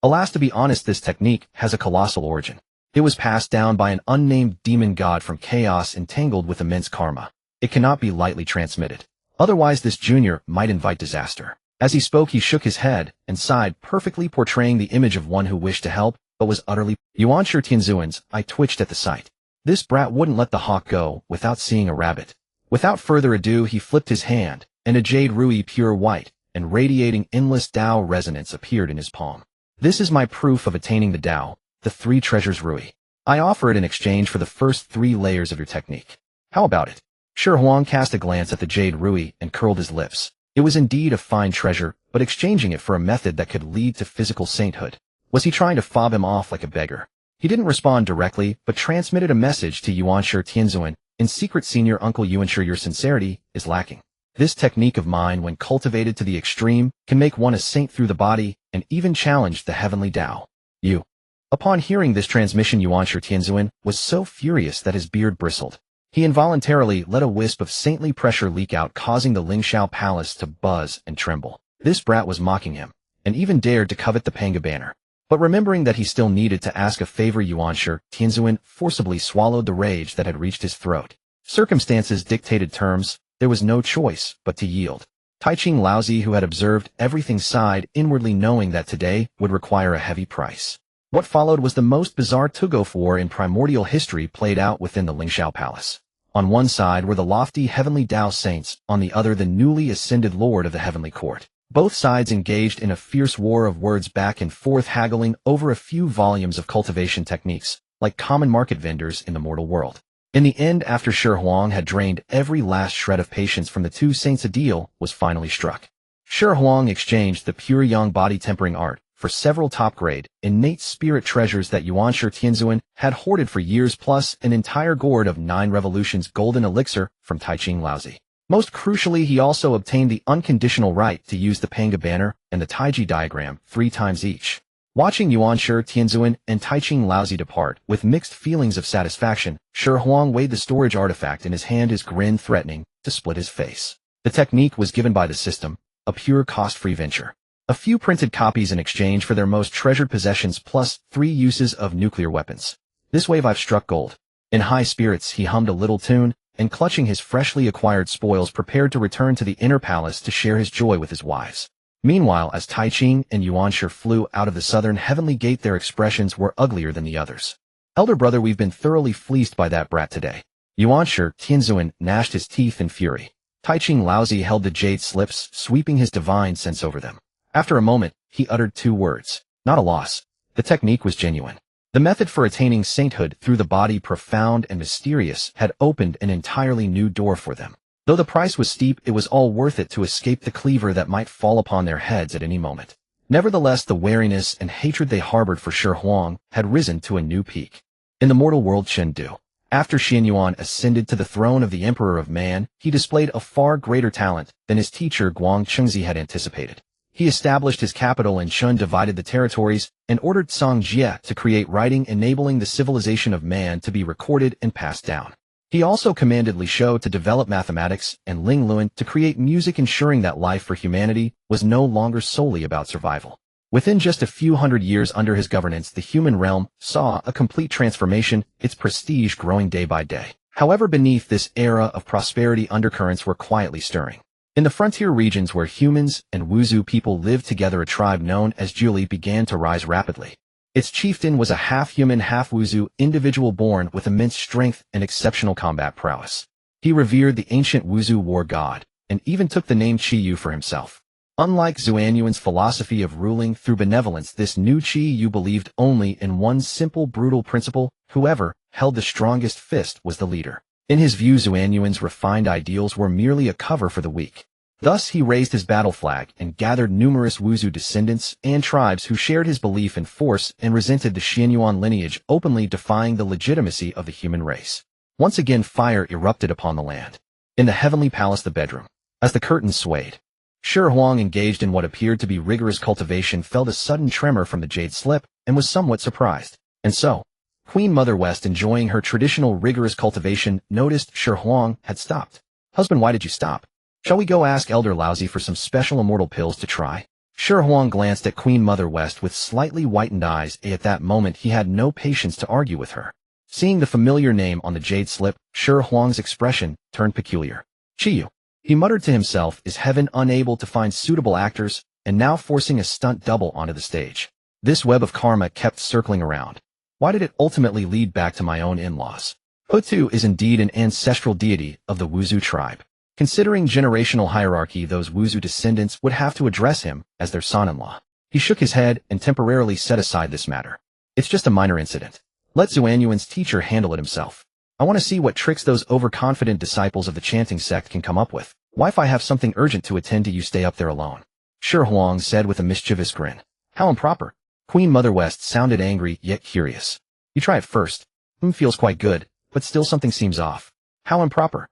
Alas, to be honest, this technique has a colossal origin. It was passed down by an unnamed demon god from chaos entangled with immense karma. It cannot be lightly transmitted. Otherwise, this junior might invite disaster. As he spoke, he shook his head and sighed, perfectly portraying the image of one who wished to help, but was utterly Yuanshi Tianzuan's eye twitched at the sight. This brat wouldn't let the hawk go without seeing a rabbit. Without further ado, he flipped his hand, and a jade rui, pure white and radiating endless Dao resonance, appeared in his palm. This is my proof of attaining the Dao, the three treasures rui. I offer it in exchange for the first 3 layers of your technique. How about it? Shi Huang cast a glance at the jade rui and curled his lips. It was indeed a fine treasure, but exchanging it for a method that could lead to physical sainthood. Was he trying to fob him off like a beggar? He didn't respond directly, but transmitted a message to Yuanshi Tianzuan. In secret, senior uncle Yuanshi, your sincerity is lacking. This technique of mine, when cultivated to the extreme, can make one a saint through the body and even challenge the heavenly Dao. You. Upon hearing this transmission, Yuanshi Tianzuan was so furious that his beard bristled. He involuntarily let a wisp of saintly pressure leak out, causing the Lingxiao Palace to buzz and tremble. This brat was mocking him, and even dared to covet the Panga banner. But remembering that he still needed to ask a favor, Yuanshi Tianzuan forcibly swallowed the rage that had reached his throat. Circumstances dictated terms. There was no choice but to yield. Taiching Laozi, who had observed everything, sighed inwardly, knowing that today would require a heavy price. What followed was the most bizarre tug-of war in primordial history played out within the Lingxiao Palace. On one side were the lofty heavenly Dao saints, on the other the newly ascended lord of the heavenly court. Both sides engaged in a fierce war of words, back and forth, haggling over a few volumes of cultivation techniques, like common market vendors in the mortal world. In the end, after Shi Huang had drained every last shred of patience from the two saints, a deal was finally struck. Shi Huang exchanged the pure yang body tempering art for several top-grade, innate spirit treasures that Yuanshi Tianzuan had hoarded for years, plus an entire gourd of 9 revolutions golden elixir from Taiching Laozi. Most crucially, he also obtained the unconditional right to use the Panga banner and the Taiji diagram 3 times each. Watching Yuanshi Tianzuan and Taiching Laozi depart with mixed feelings of satisfaction, Shi Huang weighed the storage artifact in his hand, his grin threatening to split his face. The technique was given by the system, a pure cost-free venture. A few printed copies in exchange for their most treasured possessions, plus 3 uses of nuclear weapons. This wave I've struck gold. In high spirits, he hummed a little tune, and clutching his freshly acquired spoils prepared to return to the inner palace to share his joy with his wives. Meanwhile, as Taiching and Yuanshi flew out of the southern heavenly gate, their expressions were uglier than the others. Elder brother, we've been thoroughly fleeced by that brat today. Yuanshi Tianzuan gnashed his teeth in fury. Taiching Laozi held the jade slips, sweeping his divine sense over them. After a moment, he uttered 2 words. Not a loss. The technique was genuine. The method for attaining sainthood through the body, profound and mysterious, had opened an entirely new door for them. Though the price was steep, it was all worth it to escape the cleaver that might fall upon their heads at any moment. Nevertheless, the wariness and hatred they harbored for Shi Huang had risen to a new peak. In the mortal world Chengdu, after Xianyuan ascended to the throne of the Emperor of Man, he displayed a far greater talent than his teacher Guang Chengzi had anticipated. He established his capital in Shun, divided the territories, and ordered Song Jie to create writing enabling the civilization of man to be recorded and passed down. He also commanded Li Shou to develop mathematics and Ling Luan to create music, ensuring that life for humanity was no longer solely about survival. Within just a few hundred years under his governance, the human realm saw a complete transformation, its prestige growing day by day. However, beneath this era of prosperity, undercurrents were quietly stirring. In the frontier regions where humans and Wuzu people lived together, a tribe known as Juli began to rise rapidly. Its chieftain was a half-human, half-Wuzu individual born with immense strength and exceptional combat prowess. He revered the ancient Wuzu war god, and even took the name Qiyu for himself. Unlike Xuanyuan's philosophy of ruling through benevolence, this new Qiyu believed only in one simple, brutal principle: whoever held the strongest fist was the leader. In his view, Xuanyuan's refined ideals were merely a cover for the weak. Thus, he raised his battle flag and gathered numerous Wuzu descendants and tribes who shared his belief in force and resented the Xianyuan lineage, openly defying the legitimacy of the human race. Once again, fire erupted upon the land. In the heavenly palace, the bedroom, as the curtains swayed, Shi Huang, engaged in what appeared to be rigorous cultivation, felt a sudden tremor from the jade slip and was somewhat surprised. And so, Queen Mother West, enjoying her traditional rigorous cultivation, noticed Shi Huang had stopped. "Husband, why did you stop? Shall we go ask Elder Laozi for some special immortal pills to try?" Shi Huang glanced at Queen Mother West with slightly whitened eyes. At that moment, he had no patience to argue with her. Seeing the familiar name on the jade slip, Shi Huang's expression turned peculiar. "Qiyu," he muttered to himself, "is heaven unable to find suitable actors, and now forcing a stunt double onto the stage?" This web of karma kept circling around. Why did it ultimately lead back to my own in-laws? Hutu is indeed an ancestral deity of the Wuzu tribe. Considering generational hierarchy, those Wuzu descendants would have to address him as their son-in-law. He shook his head and temporarily set aside this matter. "It's just a minor incident. Let Xuanyuan's teacher handle it himself. I want to see what tricks those overconfident disciples of the chanting sect can come up with. Why, if I have something urgent to attend to, you stay up there alone," Shi Huang said with a mischievous grin. "How improper." Queen Mother West sounded angry yet curious. "You try it first. Feels quite good, but still something seems off." "How improper?"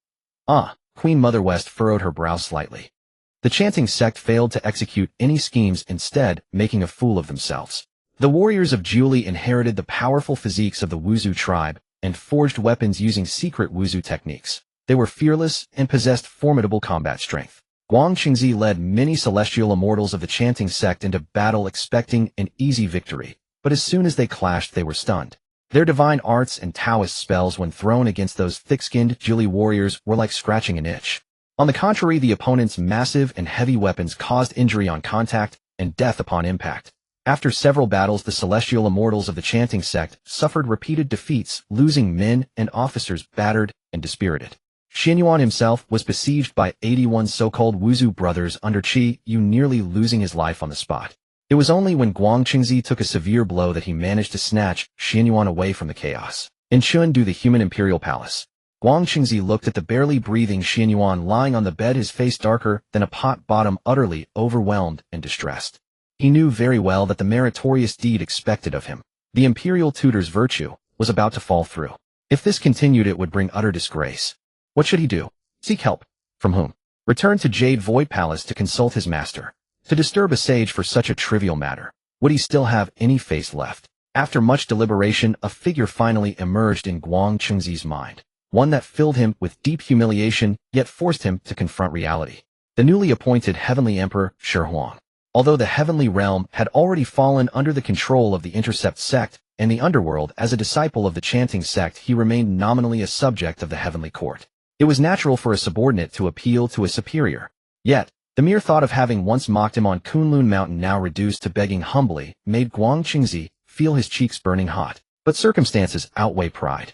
Queen Mother West furrowed her brow slightly. The chanting sect failed to execute any schemes, instead making a fool of themselves. The warriors of Juli inherited the powerful physiques of the Wuzu tribe and forged weapons using secret Wuzu techniques. They were fearless and possessed formidable combat strength. Guang Qingzi led many celestial immortals of the chanting sect into battle expecting an easy victory, but as soon as they clashed, they were stunned. Their divine arts and Taoist spells, when thrown against those thick-skinned Juli warriors, were like scratching an itch. On the contrary, the opponent's massive and heavy weapons caused injury on contact and death upon impact. After several battles, the celestial immortals of the chanting sect suffered repeated defeats, losing men and officers battered and dispirited. Xianyuan himself was besieged by 81 so-called Wuzu brothers under Qiyu, nearly losing his life on the spot. It was only when Guang Qingzi took a severe blow that he managed to snatch Xianyuan away from the chaos. In Chengdu, the human imperial palace, Guang Qingzi looked at the barely breathing Xianyuan lying on the bed, his face darker than a pot bottom, utterly overwhelmed and distressed. He knew very well that the meritorious deed expected of him, the imperial tutor's virtue, was about to fall through. If this continued, it would bring utter disgrace. What should he do? Seek help. From whom? Return to Jade Void Palace to consult his master. To disturb a sage for such a trivial matter. Would he still have any face left? After much deliberation, a figure finally emerged in Guang Chengzi's mind. One that filled him with deep humiliation, yet forced him to confront reality. The newly appointed Heavenly Emperor, Xihe. Although the Heavenly Realm had already fallen under the control of the Intercept sect and the Underworld, as a disciple of the Chanting sect, he remained nominally a subject of the Heavenly Court. It was natural for a subordinate to appeal to a superior. Yet, the mere thought of having once mocked him on Kunlun Mountain, now reduced to begging humbly, made Guang Chengzi feel his cheeks burning hot. But circumstances outweigh pride.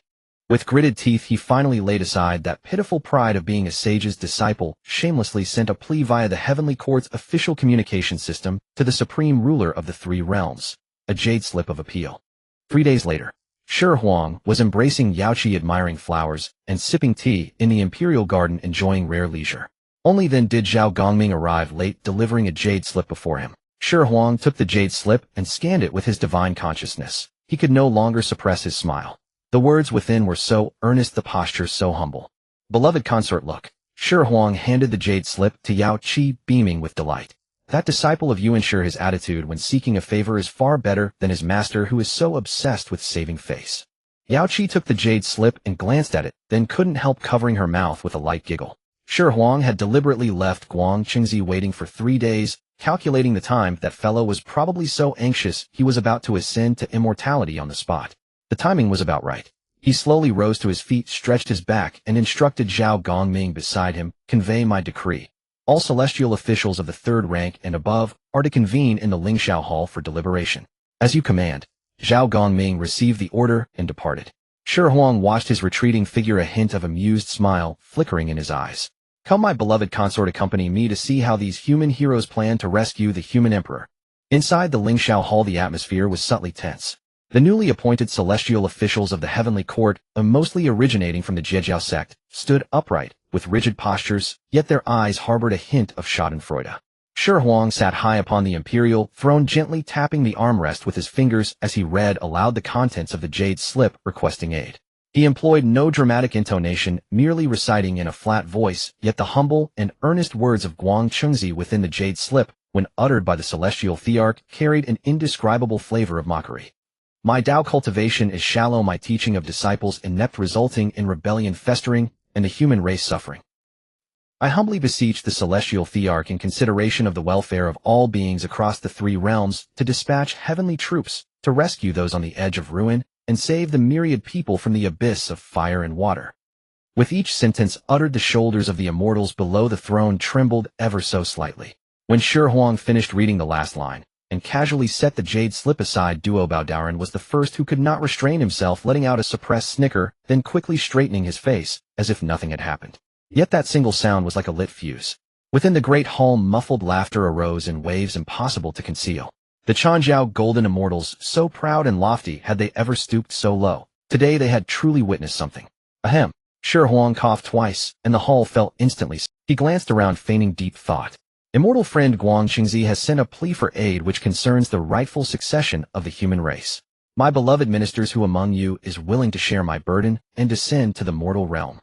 With gritted teeth, he finally laid aside that pitiful pride of being a sage's disciple, shamelessly sent a plea via the Heavenly Court's official communication system to the supreme ruler of the three realms, a jade slip of appeal. 3 days later, Xihe was embracing Yaoqi, admiring flowers, and sipping tea in the imperial garden, enjoying rare leisure. Only then did Zhao Gongming arrive late, delivering a jade slip before him. Xihe took the jade slip and scanned it with his divine consciousness. He could no longer suppress his smile. The words within were so earnest, the posture so humble. Beloved consort, look. Xihe handed the jade slip to Yaoqi, beaming with delight. That disciple of you ensure his attitude when seeking a favor is far better than his master, who is so obsessed with saving face. Yaoqi took the jade slip and glanced at it, then couldn't help covering her mouth with a light giggle. Xihe had deliberately left Guang Chengzi waiting for 3 days, calculating the time. That fellow was probably so anxious he was about to ascend to immortality on the spot. The timing was about right. He slowly rose to his feet, stretched his back, and instructed Zhao Gongming beside him, "Convey my decree. All celestial officials of the 3rd rank and above are to convene in the Lingxiao Hall for deliberation." "As you command." Zhao Gongming received the order and departed. Xihe watched his retreating figure, a hint of amused smile flickering in his eyes. "Come, my beloved consort, accompany me to see how these human heroes plan to rescue the human emperor." Inside the Lingxiao Hall, the atmosphere was subtly tense. The newly appointed celestial officials of the Heavenly Court, mostly originating from the Zhejiao sect, stood upright, with rigid postures, yet their eyes harbored a hint of schadenfreude. Xihe sat high upon the imperial throne, gently tapping the armrest with his fingers as he read aloud the contents of the jade slip, requesting aid. He employed no dramatic intonation, merely reciting in a flat voice, yet the humble and earnest words of Guang Chengzi within the jade slip, when uttered by the celestial thearch, carried an indescribable flavor of mockery. "My Tao cultivation is shallow, my teaching of disciples inept, resulting in rebellion festering and the human race suffering. I humbly beseech the celestial thearch, in consideration of the welfare of all beings across the 3 realms, to dispatch heavenly troops to rescue those on the edge of ruin and save the myriad people from the abyss of fire and water." With each sentence uttered, the shoulders of the immortals below the throne trembled ever so slightly. When Xihe finished reading the last line, and casually set the jade slip aside, Duo Baodaran was the first who could not restrain himself, letting out a suppressed snicker, then quickly straightening his face, as if nothing had happened. Yet that single sound was like a lit fuse. Within the great hall, muffled laughter arose in waves impossible to conceal. The Changjiao golden immortals, so proud and lofty, had they ever stooped so low? Today they had truly witnessed something. Ahem. Xihe coughed twice, and the hall fell instantly. He glanced around, feigning deep thought. Immortal friend Guang Chengzi has sent a plea for aid which concerns the rightful succession of the human race. My beloved ministers, who among you is willing to share my burden and descend to the mortal realm?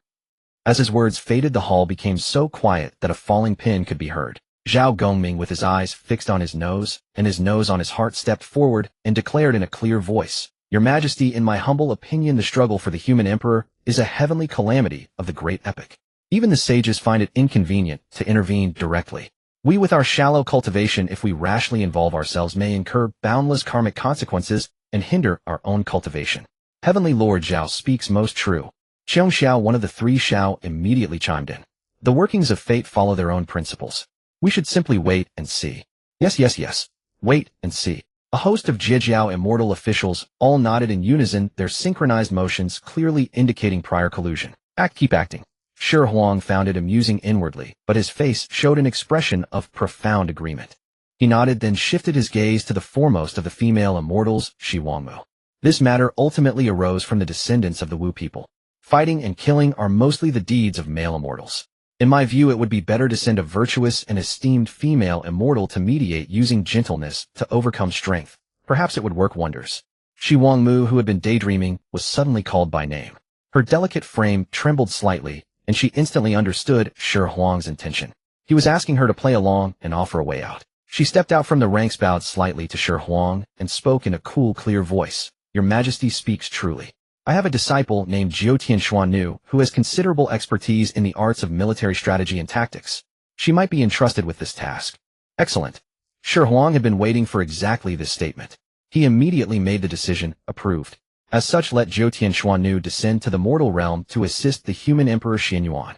As his words faded, the hall became so quiet that a falling pin could be heard. Zhao Gongming, with his eyes fixed on his nose and his nose on his heart, stepped forward and declared in a clear voice, "Your Majesty, in my humble opinion, the struggle for the human emperor is a heavenly calamity of the great epic. Even the sages find it inconvenient to intervene directly. We, with our shallow cultivation, if we rashly involve ourselves, may incur boundless karmic consequences and hinder our own cultivation." "Heavenly Lord Zhao speaks most true." Qiong Xiao, one of the 3 Xiao, immediately chimed in. "The workings of fate follow their own principles. We should simply wait and see." Yes. Wait and see." A host of Zhejiao immortal officials all nodded in unison, their synchronized motions clearly indicating prior collusion. Keep acting." Xihe found it amusing inwardly, but his face showed an expression of profound agreement. He nodded, then shifted his gaze to the foremost of the female immortals, Shi Wangmu. "This matter ultimately arose from the descendants of the Wu people. Fighting and killing are mostly the deeds of male immortals. In my view, it would be better to send a virtuous and esteemed female immortal to mediate using gentleness to overcome strength. Perhaps it would work wonders. Shi Wangmu, who had been daydreaming, was suddenly called by name. Her delicate frame trembled slightly, and she instantly understood Shi Huang's intention. He was asking her to play along and offer a way out. She stepped out from the ranks, bowed slightly to Shi Huang, and spoke in a cool, clear voice. Your Majesty speaks truly. I have a disciple named Jiutian Xuannu who has considerable expertise in the arts of military strategy and tactics. She might be entrusted with this task. Excellent. Shi Huang had been waiting for exactly this statement. He immediately made the decision, approved. As such, let Jiutian Xuannu descend to the mortal realm to assist the human Emperor Xianyuan.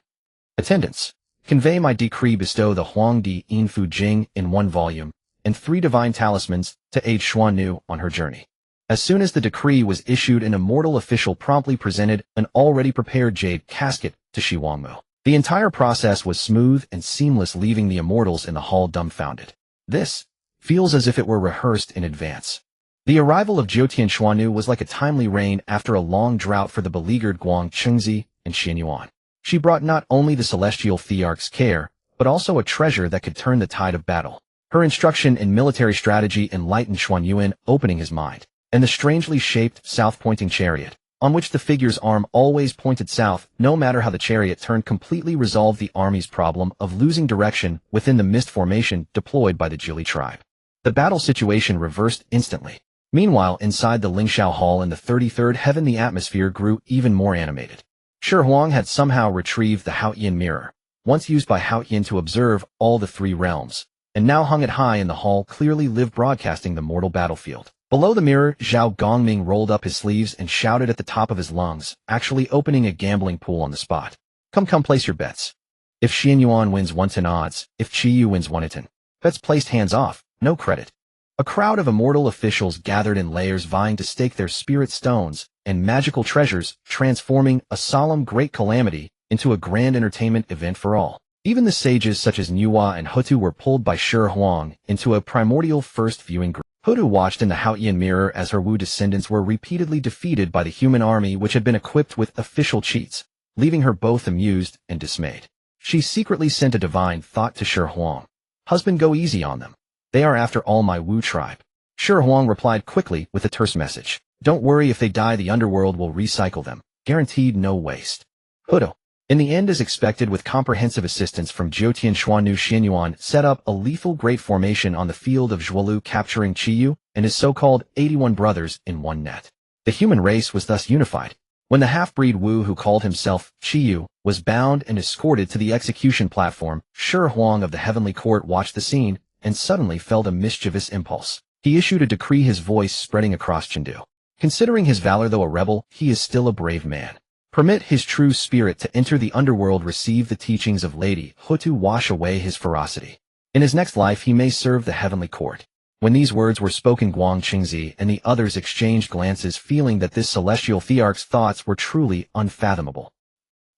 Attendants. Convey my decree, bestow the Huangdi Yinfu Jing in 1 volume, and 3 divine talismans to aid Xuannu on her journey. As soon as the decree was issued, an immortal official promptly presented an already prepared jade casket to Shi Wangmu. The entire process was smooth and seamless, leaving the immortals in the hall dumbfounded. This feels as if it were rehearsed in advance. The arrival of Jiutian Xuannu was like a timely rain after a long drought for the beleaguered Guang Chengzi and Xianyuan. She brought not only the celestial thearch's care, but also a treasure that could turn the tide of battle. Her instruction in military strategy enlightened Xuanyuan, opening his mind. And the strangely shaped, south-pointing chariot, on which the figure's arm always pointed south, no matter how the chariot turned, completely resolved the army's problem of losing direction within the mist formation deployed by the Jili tribe. The battle situation reversed instantly. Meanwhile, inside the Lingxiao Hall in the 33rd heaven, the atmosphere grew even more animated. Shi Huang had somehow retrieved the Haotian mirror, once used by Haotian to observe all the 3 realms, and now hung it high in the hall, clearly live broadcasting the mortal battlefield. Below the mirror, Zhao Gongming rolled up his sleeves and shouted at the top of his lungs, actually opening a gambling pool on the spot. Come, place your bets. If Xianyuan wins 1-10 odds, if Qiyu wins 1-10. Bets placed, hands off, no credit. A crowd of immortal officials gathered in layers, vying to stake their spirit stones and magical treasures, transforming a solemn great calamity into a grand entertainment event for all. Even the sages such as Nuwa and Hutu were pulled by Shi Huang into a primordial first viewing group. Hutu watched in the Haotian mirror as her Wu descendants were repeatedly defeated by the human army, which had been equipped with official cheats, leaving her both amused and dismayed. She secretly sent a divine thought to Shi Huang. Husband, go easy on them. They are after all my Wu tribe. Shi Huang replied quickly with a terse message. Don't worry, if they die, the underworld will recycle them. Guaranteed no waste. Hutu. In the end, as expected, with comprehensive assistance from Jiutian Xuannu, Xianyuan set up a lethal great formation on the field of Zhuolu, capturing Qiyu and his so-called 81 brothers in one net. The human race was thus unified. When the half-breed Wu, who called himself Qiyu, was bound and escorted to the execution platform, Shi Huang of the heavenly court watched the scene and suddenly felt a mischievous impulse. He issued a decree, his voice spreading across Chengdu. Considering his valor, though a rebel, he is still a brave man. Permit his true spirit to enter the underworld, receive the teachings of Lady Hutu, wash away his ferocity. In his next life he may serve the heavenly court. When these words were spoken, Guang Chengzi and the others exchanged glances, feeling that this celestial thearch's thoughts were truly unfathomable.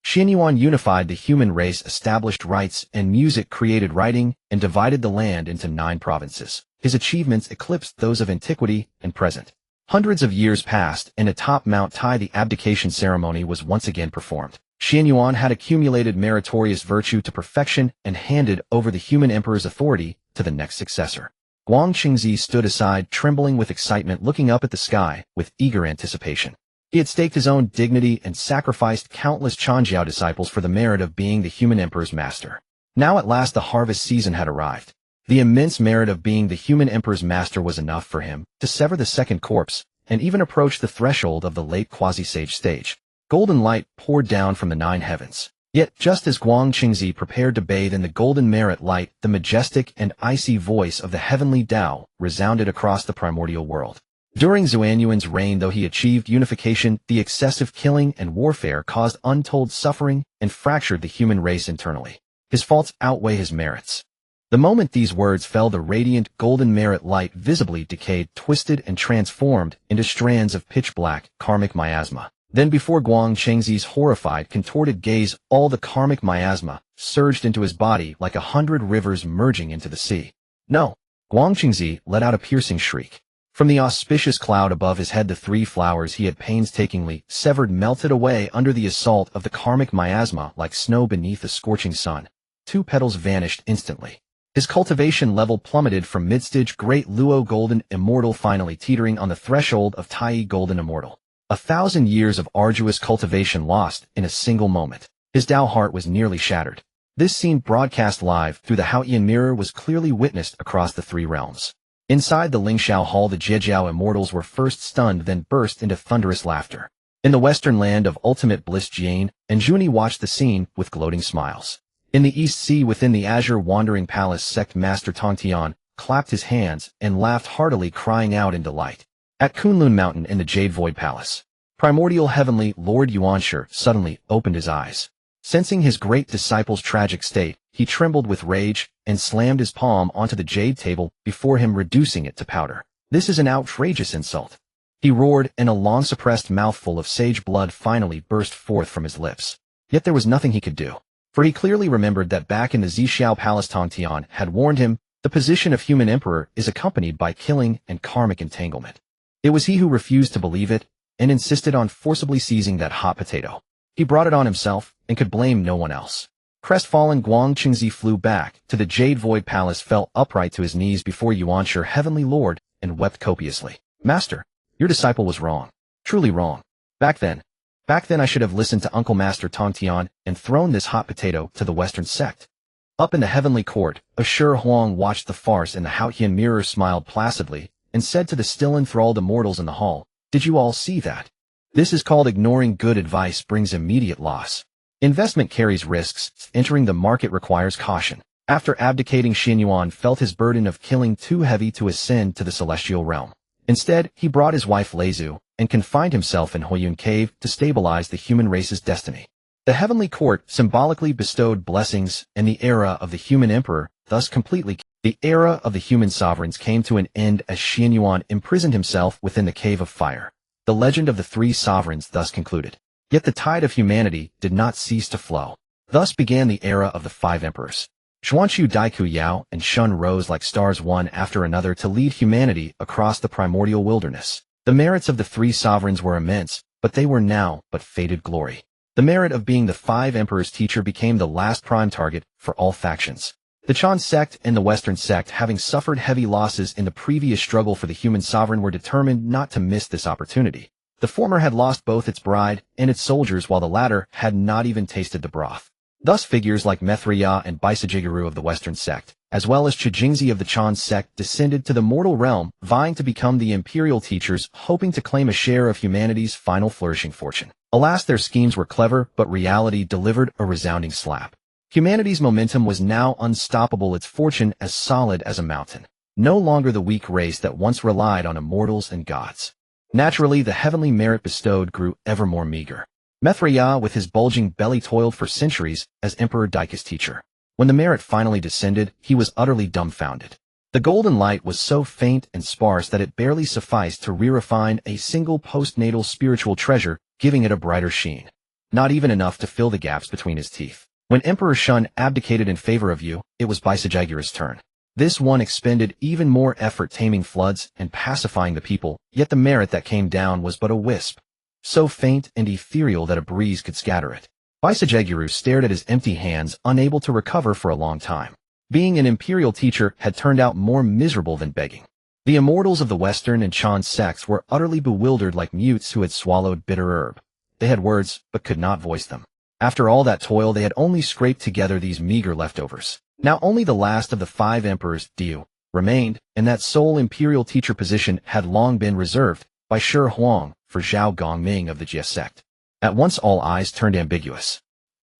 Xianyuan unified the human race, established rights and music, created writing, and divided the land into 9 provinces. His achievements eclipsed those of antiquity and present. Hundreds of years passed, and atop Mount Tai the abdication ceremony was once again performed. Xianyuan had accumulated meritorious virtue to perfection and handed over the human emperor's authority to the next successor. Guang Chengzi stood aside, trembling with excitement, looking up at the sky with eager anticipation. He had staked his own dignity and sacrificed countless Changjiao disciples for the merit of being the human emperor's master. Now at last the harvest season had arrived. The immense merit of being the human emperor's master was enough for him to sever the second corpse and even approach the threshold of the late quasi-sage stage. Golden light poured down from the 9 heavens. Yet just as Guang Chengzi prepared to bathe in the golden merit light, the majestic and icy voice of the heavenly Tao resounded across the primordial world. During Xuanyuan's reign, though he achieved unification, the excessive killing and warfare caused untold suffering and fractured the human race internally. His faults outweigh his merits. The moment these words fell, the radiant golden merit light visibly decayed, twisted, and transformed into strands of pitch-black karmic miasma. Then before Guang Chengzi's horrified, contorted gaze, all the karmic miasma surged into his body like 100 rivers merging into the sea. No! Guang Chengzi let out a piercing shriek. From the auspicious cloud above his head, the 3 flowers he had painstakingly severed melted away under the assault of the karmic miasma like snow beneath a scorching sun. 2 petals vanished instantly. His cultivation level plummeted from mid-stage Great Luo Golden Immortal, finally teetering on the threshold of Tai Golden Immortal. 1,000 years of arduous cultivation lost in a single moment. His Dao heart was nearly shattered. This scene, broadcast live through the Haotian mirror, was clearly witnessed across the 3 realms. Inside the Lingxiao Hall, the Jiejiao immortals were first stunned, then burst into thunderous laughter. In the western land of ultimate bliss, Jian and Juni watched the scene with gloating smiles. In the East Sea, within the Azure Wandering Palace, Sect Master Tongtian clapped his hands and laughed heartily, crying out in delight. At Kunlun Mountain in the Jade Void Palace, Primordial Heavenly Lord Yuanshi suddenly opened his eyes. Sensing his great disciple's tragic state, he trembled with rage and slammed his palm onto the jade table before him, reducing it to powder. This is an outrageous insult, he roared, and a long-suppressed mouthful of sage blood finally burst forth from his lips. Yet there was nothing he could do, for he clearly remembered that back in the Xiao Palace, Tongtian had warned him, the position of human emperor is accompanied by killing and karmic entanglement. It was he who refused to believe it and insisted on forcibly seizing that hot potato. He brought it on himself and could blame no one else. Crestfallen, Guang Qingzi flew back to the Jade Void Palace, fell upright to his knees before Yuanshi, Heavenly Lord, and wept copiously. Master, your disciple was wrong. Truly wrong. Back then I should have listened to Uncle Master Tongtian and thrown this hot potato to the Western sect. Up in the heavenly court, Ashur Huang watched the farce in the Haotian mirror, smiled placidly, and said to the still enthralled immortals in the hall, "Did you all see that? This is called ignoring good advice brings immediate loss. Investment carries risks. Entering the market requires caution." After abdicating, Xinyuan felt his burden of killing too heavy to ascend to the celestial realm. Instead, he brought his wife Leizu and confined himself in Huiyun Cave to stabilize the human race's destiny. The heavenly court symbolically bestowed blessings, and the era of the human emperor thus completely. The era of the human sovereigns came to an end as Xinyuan imprisoned himself within the Cave of Fire. The legend of the 3 sovereigns thus concluded. Yet the tide of humanity did not cease to flow. Thus began the era of the 5 emperors. Xuanqiu, Daiku Yao, and Shun rose like stars one after another to lead humanity across the primordial wilderness. The merits of the 3 sovereigns were immense, but they were now but faded glory. The merit of being the 5 emperors' teacher became the last prime target for all factions. The Chan sect and the Western sect, having suffered heavy losses in the previous struggle for the human sovereign, were determined not to miss this opportunity. The former had lost both its bride and its soldiers, while the latter had not even tasted the broth. Thus figures like Mithriya and Baisajiguru of the Western sect, as well as Chijingzi of the Chan sect, descended to the mortal realm, vying to become the imperial teachers, hoping to claim a share of humanity's final flourishing fortune. Alas, their schemes were clever, but reality delivered a resounding slap. Humanity's momentum was now unstoppable, its fortune as solid as a mountain. No longer the weak race that once relied on immortals and gods. Naturally, the heavenly merit bestowed grew ever more meager. Mithriya, with his bulging belly, toiled for centuries as Emperor Daika's teacher. When the merit finally descended, he was utterly dumbfounded. The golden light was so faint and sparse that it barely sufficed to re-refine a single postnatal spiritual treasure, giving it a brighter sheen. Not even enough to fill the gaps between his teeth. When Emperor Shun abdicated in favor of you, it was Baisajigura's turn. This one expended even more effort taming floods and pacifying the people, yet the merit that came down was but a wisp, so faint and ethereal that a breeze could scatter it. Baisajiguru stared at his empty hands, unable to recover for a long time. Being an imperial teacher had turned out more miserable than begging. The immortals of the Western and Chan sects were utterly bewildered, like mutes who had swallowed bitter herb. They had words, but could not voice them. After all that toil, they had only scraped together these meager leftovers. Now only the last of the 5 emperors, Diu, remained, and that sole imperial teacher position had long been reserved by Shi Huang for Zhao Gongming of the Jie sect. At once all eyes turned ambiguous.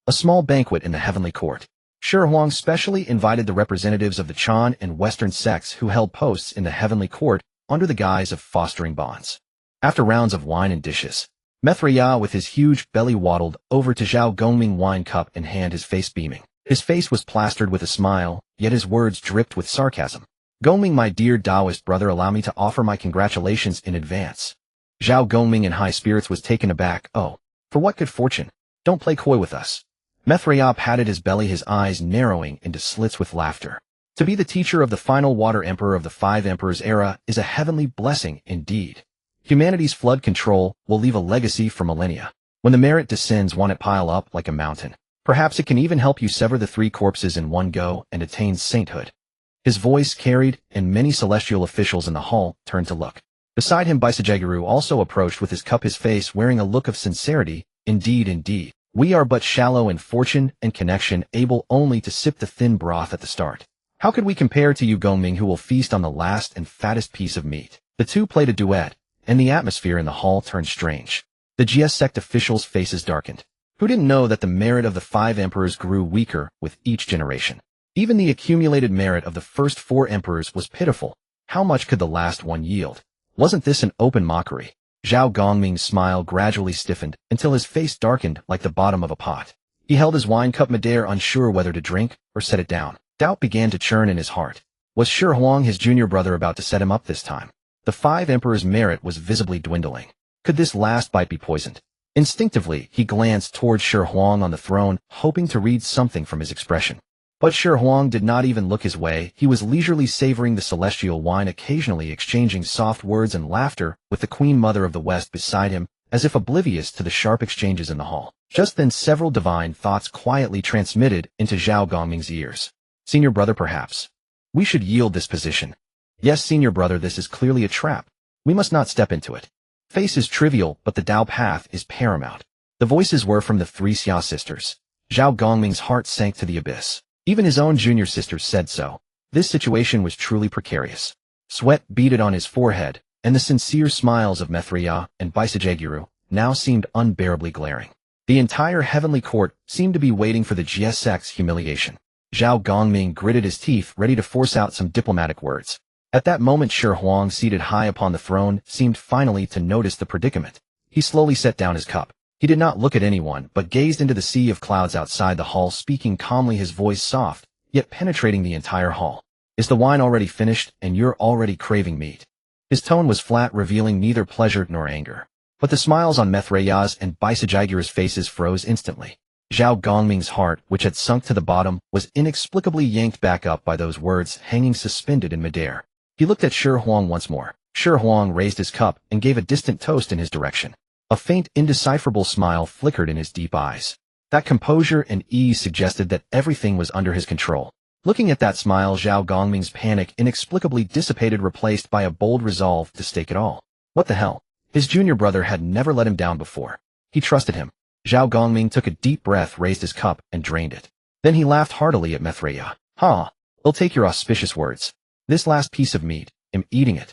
A small banquet in the heavenly court. Shi Huang specially invited the representatives of the Chan and Western sects who held posts in the heavenly court under the guise of fostering bonds. After rounds of wine and dishes, Mithriya with his huge belly waddled over to Zhao Gongming, wine cup in hand, his face beaming. His face was plastered with a smile, yet his words dripped with sarcasm. "Gongming, my dear Taoist brother, allow me to offer my congratulations in advance." Zhao Gongming, in high spirits, was taken aback. "Oh, for what good fortune? Don't play coy with us." Mithriya patted his belly, his eyes narrowing into slits with laughter. To be the teacher of the final water emperor of the Five Emperors era is a heavenly blessing indeed. Humanity's flood control will leave a legacy for millennia. When the merit descends, won't it pile up like a mountain? Perhaps it can even help you sever the 3 corpses in one go and attain sainthood. His voice carried, and many celestial officials in the hall turned to look. Beside him, Bijun also approached with his cup, his face wearing a look of sincerity. Indeed, we are but shallow in fortune and connection, able only to sip the thin broth at the start. How could we compare to you, Gongming, who will feast on the last and fattest piece of meat? The two played a duet, and the atmosphere in the hall turned strange. The Xihe sect officials' faces darkened. Who didn't know that the merit of the 5 emperors grew weaker with each generation? Even the accumulated merit of the first 4 emperors was pitiful. How much could the last one yield? Wasn't this an open mockery? Zhao Gongming's smile gradually stiffened until his face darkened like the bottom of a pot. He held his wine cup midair, unsure whether to drink or set it down. Doubt began to churn in his heart. Was Shi Huang, his junior brother, about to set him up this time? The 5 emperors' merit was visibly dwindling. Could this last bite be poisoned? Instinctively, he glanced toward Shi Huang on the throne, hoping to read something from his expression. But Shi Huang did not even look his way. He was leisurely savoring the celestial wine, occasionally exchanging soft words and laughter with the Queen Mother of the West beside him, as if oblivious to the sharp exchanges in the hall. Just then, several divine thoughts quietly transmitted into Zhao Gongming's ears. Senior brother, perhaps. We should yield this position. Yes, senior brother, this is clearly a trap. We must not step into it. Face is trivial, but the Dao path is paramount. The voices were from the 3 Xia sisters. Zhao Gongming's heart sank to the abyss. Even his own junior sisters said so. This situation was truly precarious. Sweat beaded on his forehead, and the sincere smiles of Mithriya and Bijun now seemed unbearably glaring. The entire heavenly court seemed to be waiting for the Xihe sect's humiliation. Zhao Gongming gritted his teeth, ready to force out some diplomatic words. At that moment, Shi Huang, seated high upon the throne, seemed finally to notice the predicament. He slowly set down his cup. He did not look at anyone, but gazed into the sea of clouds outside the hall, speaking calmly, his voice soft, yet penetrating the entire hall. Is the wine already finished, and you're already craving meat? His tone was flat, revealing neither pleasure nor anger. But the smiles on Mithriya's and Bijun's faces froze instantly. Zhao Gongming's heart, which had sunk to the bottom, was inexplicably yanked back up by those words hanging suspended in midair. He looked at Shi Huang once more. Shi Huang raised his cup and gave a distant toast in his direction. A faint, indecipherable smile flickered in his deep eyes. That composure and ease suggested that everything was under his control. Looking at that smile, Zhao Gongming's panic inexplicably dissipated, replaced by a bold resolve to stake it all. What the hell? His junior brother had never let him down before. He trusted him. Zhao Gongming took a deep breath, raised his cup, and drained it. Then he laughed heartily at Mithriya. Ha! I'll take your auspicious words. This last piece of meat, I'm eating it.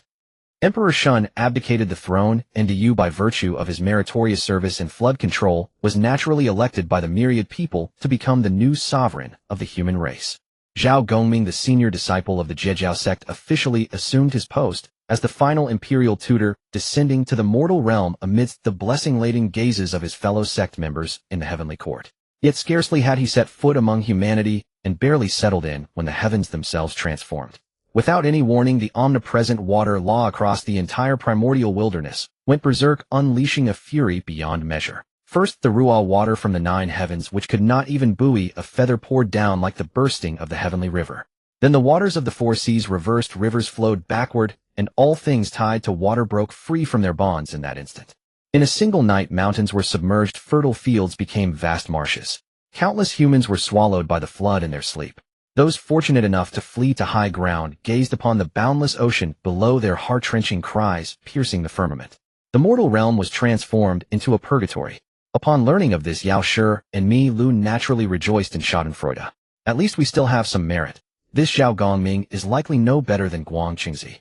Emperor Shun abdicated the throne, and Yu, by virtue of his meritorious service in flood control, was naturally elected by the myriad people to become the new sovereign of the human race. Zhao Gongming, the senior disciple of the Zhejiao sect, officially assumed his post as the final imperial tutor, descending to the mortal realm amidst the blessing-laden gazes of his fellow sect members in the heavenly court. Yet scarcely had he set foot among humanity and barely settled in when the heavens themselves transformed. Without any warning, the omnipresent water law across the entire primordial wilderness went berserk, unleashing a fury beyond measure. First, the raw water from the 9 heavens, which could not even buoy a feather, poured down like the bursting of the heavenly river. Then the waters of the 4 seas reversed, rivers flowed backward, and all things tied to water broke free from their bonds in that instant. In a single night, mountains were submerged, fertile fields became vast marshes. Countless humans were swallowed by the flood in their sleep. Those fortunate enough to flee to high ground gazed upon the boundless ocean below, their heart-wrenching cries piercing the firmament. The mortal realm was transformed into a purgatory. Upon learning of this, Yao Shi and Mi Lu naturally rejoiced in schadenfreude. At least we still have some merit. This Zhao Gongming is likely no better than Guang Qingzi.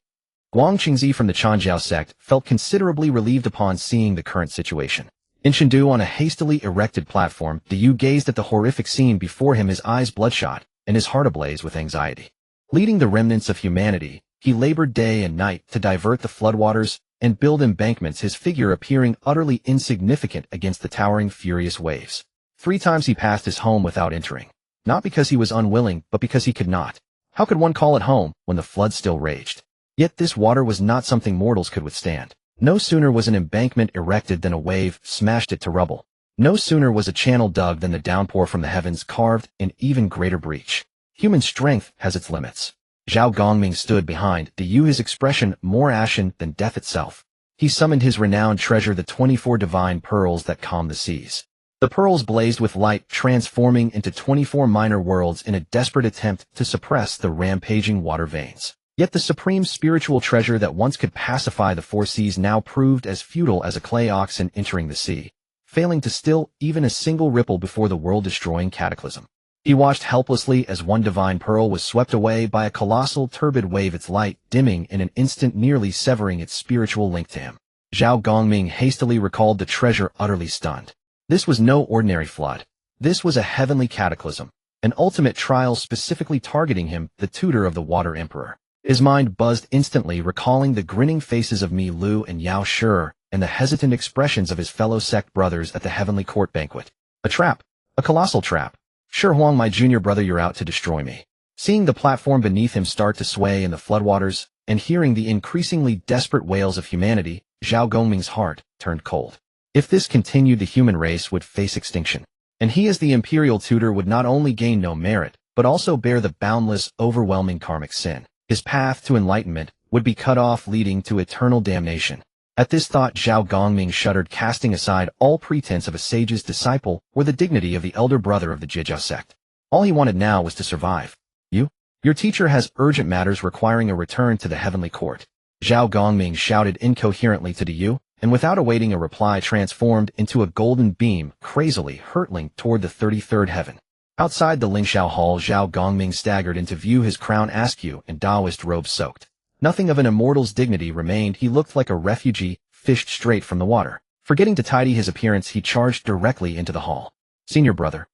Guang Qingzi from the Chanjiao sect felt considerably relieved upon seeing the current situation. In Chengdu, on a hastily erected platform, the Yu gazed at the horrific scene before him, his eyes bloodshot and his heart ablaze with anxiety. Leading the remnants of humanity, he labored day and night to divert the floodwaters and build embankments, his figure appearing utterly insignificant against the towering, furious waves. 3 times he passed his home without entering, not because he was unwilling, but because he could not. How could one call it home when the flood still raged? Yet this water was not something mortals could withstand. No sooner was an embankment erected than a wave smashed it to rubble. No sooner was a channel dug than the downpour from the heavens carved an even greater breach. Human strength has its limits. Zhao Gongming stood behind Dijun, his expression more ashen than death itself. He summoned his renowned treasure, the 24 divine pearls that calm the seas. The pearls blazed with light, transforming into 24 minor worlds in a desperate attempt to suppress the rampaging water veins. Yet the supreme spiritual treasure that once could pacify the four seas now proved as futile as a clay oxen entering the sea, failing to still even a single ripple before the world-destroying cataclysm. He watched helplessly as one divine pearl was swept away by a colossal turbid wave, its light dimming in an instant, nearly severing its spiritual link to him. Zhao Gongming hastily recalled the treasure, utterly stunned. This was no ordinary flood. This was a heavenly cataclysm, an ultimate trial specifically targeting him, the tutor of the Water Emperor. His mind buzzed instantly, recalling the grinning faces of Mi Lu and Yao Shi, and the hesitant expressions of his fellow sect brothers at the heavenly court banquet. A trap. A colossal trap. Shi Huang, my junior brother, you're out to destroy me. Seeing the platform beneath him start to sway in the floodwaters, and hearing the increasingly desperate wails of humanity, Zhao Gongming's heart turned cold. If this continued, the human race would face extinction. And he, as the imperial tutor, would not only gain no merit, but also bear the boundless, overwhelming karmic sin. His path to enlightenment would be cut off, leading to eternal damnation. At this thought, Zhao Gongming shuddered, casting aside all pretense of a sage's disciple or the dignity of the elder brother of the Jizhou sect. All he wanted now was to survive. Your teacher has urgent matters requiring a return to the heavenly court. Zhao Gongming shouted incoherently to Dijun, and without awaiting a reply transformed into a golden beam, crazily hurtling toward the 33rd heaven. Outside the Lingxiao Hall, Zhao Gongming staggered into view, his crown askew and Taoist robes soaked. Nothing of an immortal's dignity remained. He looked like a refugee, fished straight from the water. Forgetting to tidy his appearance, he charged directly into the hall. Senior brother.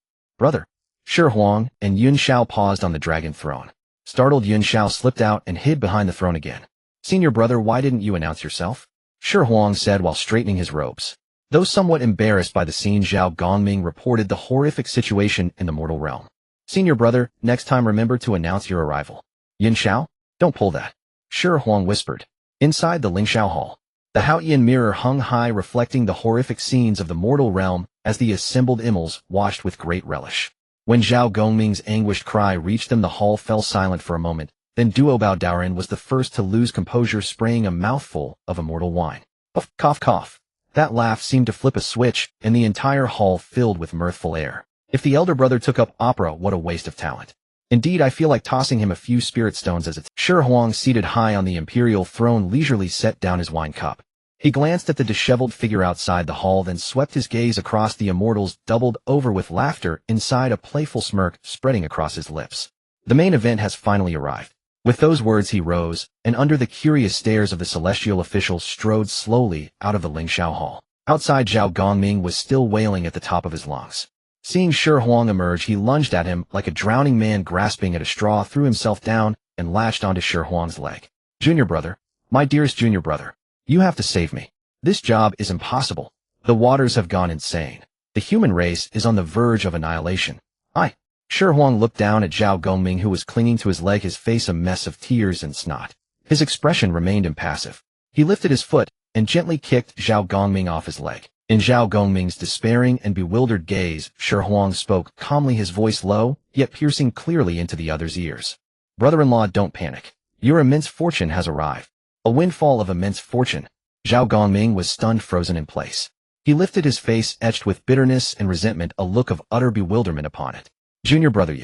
Shi Huang and Yun Xiao paused on the dragon throne. Startled, Yun Xiao slipped out and hid behind the throne again. Senior brother, why didn't you announce yourself? Shi Huang said while straightening his robes. Though somewhat embarrassed by the scene, Zhao Gongming reported the horrific situation in the mortal realm. Senior brother, next time remember to announce your arrival. Yun Xiao? Don't pull that. Shi Huang whispered. Inside the Lingxiao Hall, the Haoyan mirror hung high, reflecting the horrific scenes of the mortal realm as the assembled immortals watched with great relish. When Zhao Gongming's anguished cry reached them, the hall fell silent for a moment. Then Duo Bao Daoren was the first to lose composure, spraying a mouthful of immortal wine. Puff, cough, cough. That laugh seemed to flip a switch, and the entire hall filled with mirthful air. If the elder brother took up opera, what a waste of talent. Indeed, I feel like tossing him a few spirit stones as Shi Huang, seated high on the imperial throne, leisurely set down his wine cup. He glanced at the disheveled figure outside the hall, then swept his gaze across the immortals, doubled over with laughter inside, a playful smirk spreading across his lips. The main event has finally arrived. With those words, he rose, and under the curious stares of the celestial officials, strode slowly out of the Lingxiao Hall. Outside, Zhao Gongming was still wailing at the top of his lungs. Seeing Shi Huang emerge, he lunged at him like a drowning man grasping at a straw, threw himself down, and latched onto Shi Huang's leg. Junior brother, my dearest junior brother, you have to save me. This job is impossible. The waters have gone insane. The human race is on the verge of annihilation. Shi Huang looked down at Zhao Gongming, who was clinging to his leg, his face a mess of tears and snot. His expression remained impassive. He lifted his foot and gently kicked Zhao Gongming off his leg. In Zhao Gongming's despairing and bewildered gaze, Shi Huang spoke calmly, his voice low, yet piercing clearly into the other's ears. Brother-in-law, don't panic. Your immense fortune has arrived. A windfall of immense fortune. Zhao Gongming was stunned, frozen in place. He lifted his face, etched with bitterness and resentment, a look of utter bewilderment upon it. Junior brother,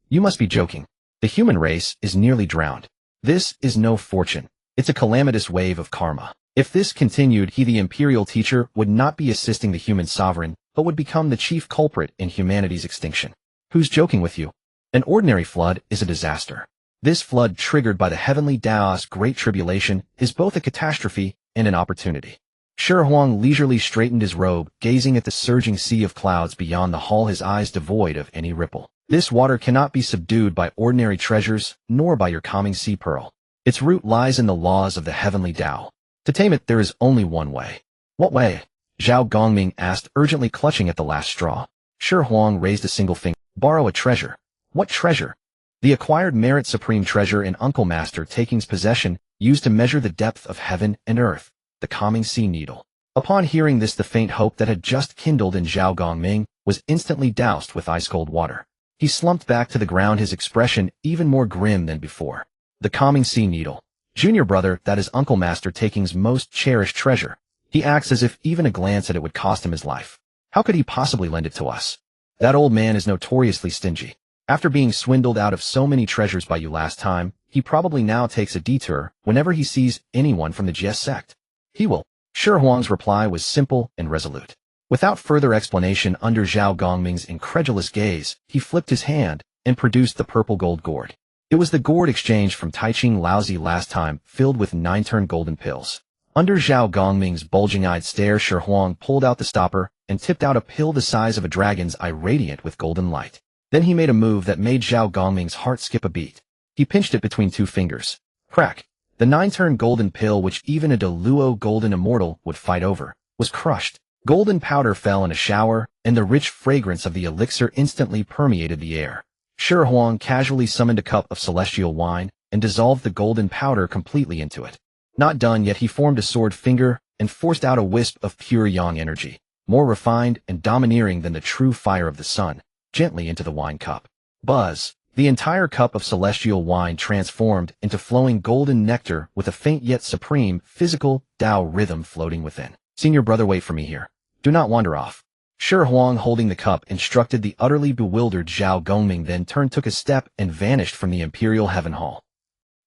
you must be joking. The human race is nearly drowned. This is no fortune. It's a calamitous wave of karma. If this continued, he, the imperial teacher, would not be assisting the human sovereign, but would become the chief culprit in humanity's extinction. Who's joking with you? An ordinary flood is a disaster. This flood, triggered by the heavenly Taoist Great Tribulation, is both a catastrophe and an opportunity. Shi Huang leisurely straightened his robe, gazing at the surging sea of clouds beyond the hall, his eyes devoid of any ripple. This water cannot be subdued by ordinary treasures, nor by your calming sea pearl. Its root lies in the laws of the heavenly Tao. To tame it, there is only one way. What way? Zhao Gongming asked, urgently clutching at the last straw. Shi Huang raised a single finger. Borrow a treasure. What treasure? The acquired merit supreme treasure in Uncle Master Taking's possession, used to measure the depth of heaven and earth. The calming sea needle. Upon hearing this, the faint hope that had just kindled in Zhao Gongming was instantly doused with ice-cold water. He slumped back to the ground, his expression even more grim than before. The calming sea needle. Junior brother, that is Uncle Master Taking's most cherished treasure. He acts as if even a glance at it would cost him his life. How could he possibly lend it to us? That old man is notoriously stingy. After being swindled out of so many treasures by you last time, he probably now takes a detour whenever he sees anyone from the Jie sect. He will. Shi Huang's reply was simple and resolute. Without further explanation, under Zhao Gongming's incredulous gaze, he flipped his hand and produced the purple gold gourd. It was the gourd exchanged from Taiching Laozi last time, filled with 9-turn golden pills. Under Zhao Gongming's bulging-eyed stare, Shi Huang pulled out the stopper and tipped out a pill the size of a dragon's eye, radiant with golden light. Then he made a move that made Zhao Gongming's heart skip a beat. He pinched it between 2 fingers. Crack! The 9-turn golden pill, which even a Deluo golden immortal would fight over, was crushed. Golden powder fell in a shower, and the rich fragrance of the elixir instantly permeated the air. Shi Huang casually summoned a cup of celestial wine and dissolved the golden powder completely into it. Not done yet, he formed a sword finger and forced out a wisp of pure yang energy, more refined and domineering than the true fire of the sun, gently into the wine cup. Buzz! The entire cup of celestial wine transformed into flowing golden nectar with a faint yet supreme physical Tao rhythm floating within. Senior brother, wait for me here. Do not wander off. Shi Huang, holding the cup, instructed the utterly bewildered Zhao Gongming, then took a step and vanished from the Imperial Heaven Hall.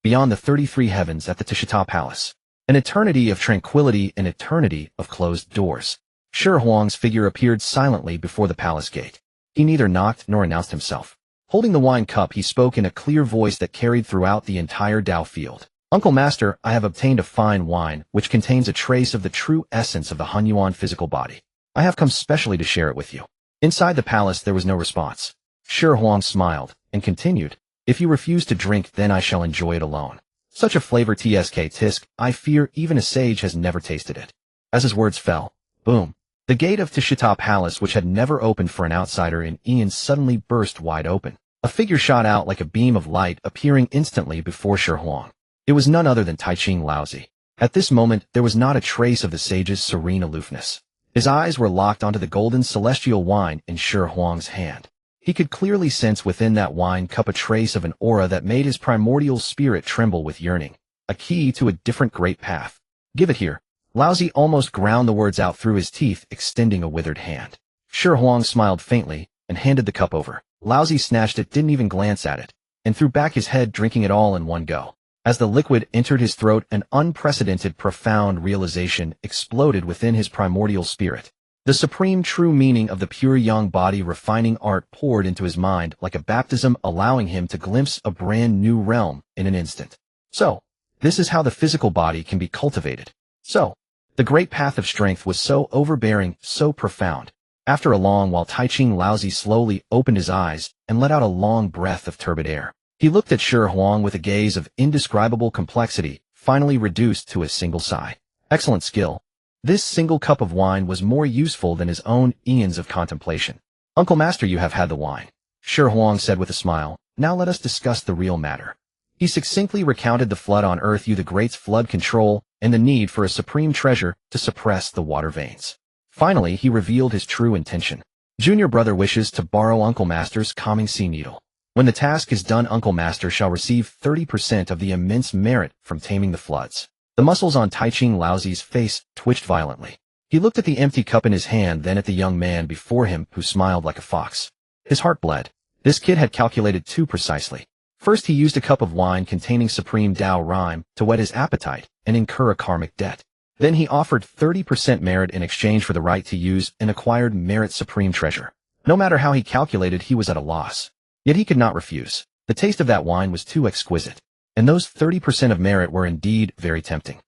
Beyond the 33 heavens at the Tishita Palace, an eternity of tranquility, an eternity of closed doors. Shi Huang's figure appeared silently before the palace gate. He neither knocked nor announced himself. Holding the wine cup, he spoke in a clear voice that carried throughout the entire Dao field. Uncle Master, I have obtained a fine wine which contains a trace of the true essence of the Hunyuan physical body. I have come specially to share it with you. Inside the palace there was no response. Shi Huang smiled and continued, if you refuse to drink, then I shall enjoy it alone. Such a flavor, tisk, I fear even a sage has never tasted it. As his words fell, boom, the gate of Tishita Palace, which had never opened for an outsider in eons, suddenly burst wide open. A figure shot out like a beam of light, appearing instantly before Shi Huang. It was none other than Taiching Laozi. At this moment, there was not a trace of the sage's serene aloofness. His eyes were locked onto the golden celestial wine in Shi Huang's hand. He could clearly sense within that wine cup a trace of an aura that made his primordial spirit tremble with yearning, a key to a different great path. Give it here. Laozi almost ground the words out through his teeth, extending a withered hand. Shi Huang smiled faintly and handed the cup over. Laozi snatched it, didn't even glance at it, and threw back his head, drinking it all in one go. As the liquid entered his throat, an unprecedented, profound realization exploded within his primordial spirit. The supreme true meaning of the pure yang body refining art poured into his mind like a baptism, allowing him to glimpse a brand new realm in an instant. So, this is how the physical body can be cultivated. So, the great path of strength was so overbearing, so profound. After a long while, Taiching Laozi slowly opened his eyes and let out a long breath of turbid air. He looked at Shi Huang with a gaze of indescribable complexity, finally reduced to a single sigh. Excellent skill. This single cup of wine was more useful than his own eons of contemplation. Uncle Master, you have had the wine, Shi Huang said with a smile. Now let us discuss the real matter. He succinctly recounted the flood on Earth, the Great's flood control, and the need for a supreme treasure to suppress the water veins. Finally, he revealed his true intention. Junior brother wishes to borrow Uncle Master's calming sea needle. When the task is done, Uncle Master shall receive 30% of the immense merit from taming the floods. The muscles on Taiching Laozi's face twitched violently. He looked at the empty cup in his hand, then at the young man before him, who smiled like a fox. His heart bled. This kid had calculated too precisely. First, he used a cup of wine containing supreme Tao rhyme to whet his appetite and incur a karmic debt. Then he offered 30% merit in exchange for the right to use an acquired merit supreme treasure. No matter how he calculated, he was at a loss. Yet he could not refuse. The taste of that wine was too exquisite. And those 30% of merit were indeed very tempting.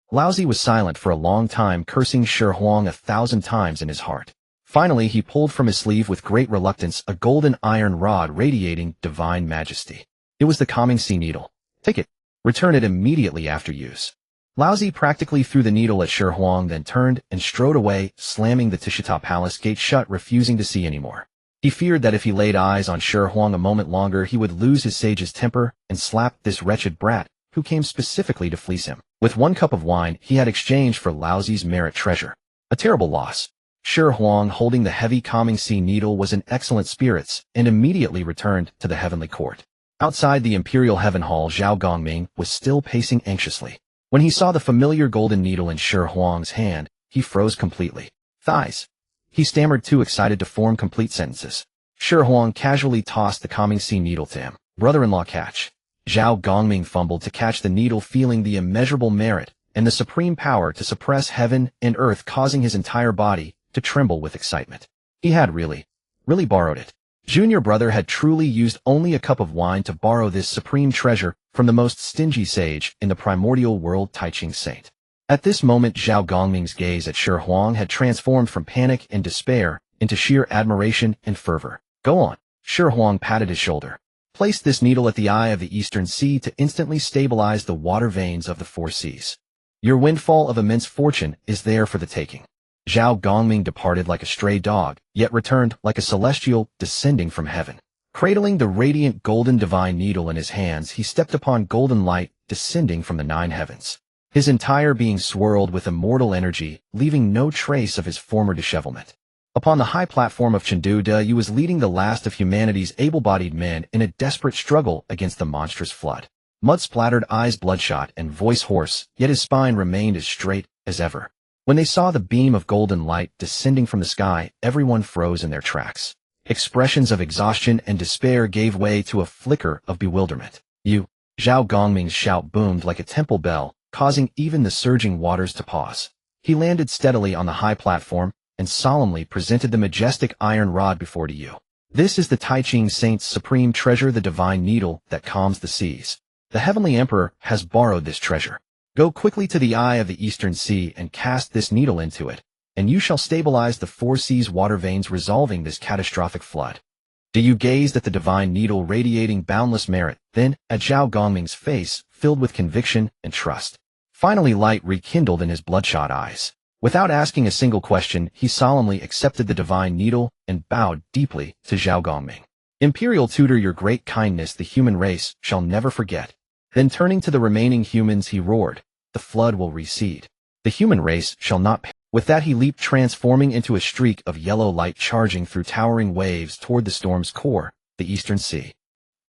Laozi was silent for a long time, cursing Shi Huang 1,000 times in his heart. Finally, he pulled from his sleeve with great reluctance a golden iron rod radiating divine majesty. It was the calming sea needle. Take it. Return it immediately after use. Laozi practically threw the needle at Shi Huang, then turned and strode away, slamming the Tishita Palace gate shut, refusing to see anymore. He feared that if he laid eyes on Shi Huang a moment longer, he would lose his sage's temper and slap this wretched brat, who came specifically to fleece him. With one cup of wine he had exchanged for Laozi's merit treasure. A terrible loss. Shi Huang, holding the heavy calming sea needle, was in excellent spirits and immediately returned to the heavenly court. Outside the imperial heaven hall, Zhao Gongming was still pacing anxiously. When he saw the familiar golden needle in Shi Huang's hand, he froze completely. Thighs. He stammered, too excited to form complete sentences. Shi Huang casually tossed the calming sea needle to him. Brother-in-law, catch. Zhao Gongming fumbled to catch the needle, feeling the immeasurable merit and the supreme power to suppress heaven and earth, causing his entire body to tremble with excitement. He had really borrowed it. Junior brother had truly used only a cup of wine to borrow this supreme treasure from the most stingy sage in the Primordial World, Taiching Saint. At this moment, Zhao Gongming's gaze at Shi Huang had transformed from panic and despair into sheer admiration and fervor. Go on. Shi Huang patted his shoulder. Place this needle at the eye of the eastern sea to instantly stabilize the water veins of the four seas. Your windfall of immense fortune is there for the taking. Zhao Gongming departed like a stray dog, yet returned like a celestial descending from heaven. Cradling the radiant golden divine needle in his hands, he stepped upon golden light descending from the 9 heavens. His entire being swirled with immortal energy, leaving no trace of his former dishevelment. Upon the high platform of Chengdu, Yu was leading the last of humanity's able-bodied men in a desperate struggle against the monstrous flood. Mud-splattered, eyes bloodshot, and voice hoarse, yet his spine remained as straight as ever. When they saw the beam of golden light descending from the sky, everyone froze in their tracks. Expressions of exhaustion and despair gave way to a flicker of bewilderment. You! Zhao Gongming's shout boomed like a temple bell, causing even the surging waters to pause. He landed steadily on the high platform and solemnly presented the majestic iron rod before Yu. This is the Taiching Saint's supreme treasure, the divine needle that calms the seas. The heavenly emperor has borrowed this treasure. Go quickly to the eye of the eastern sea and cast this needle into it, and you shall stabilize the 4 seas water veins, resolving this catastrophic flood. Yu gazed at the divine needle, radiating boundless merit, then at Zhao Gongming's face, filled with conviction and trust. Finally, light rekindled in his bloodshot eyes. Without asking a single question, he solemnly accepted the divine needle and bowed deeply to Zhao Gongming. Imperial tutor, your great kindness the human race shall never forget. Then turning to the remaining humans, he roared, the flood will recede. The human race shall not perish. With that, he leaped, transforming into a streak of yellow light, charging through towering waves toward the storm's core, the eastern sea.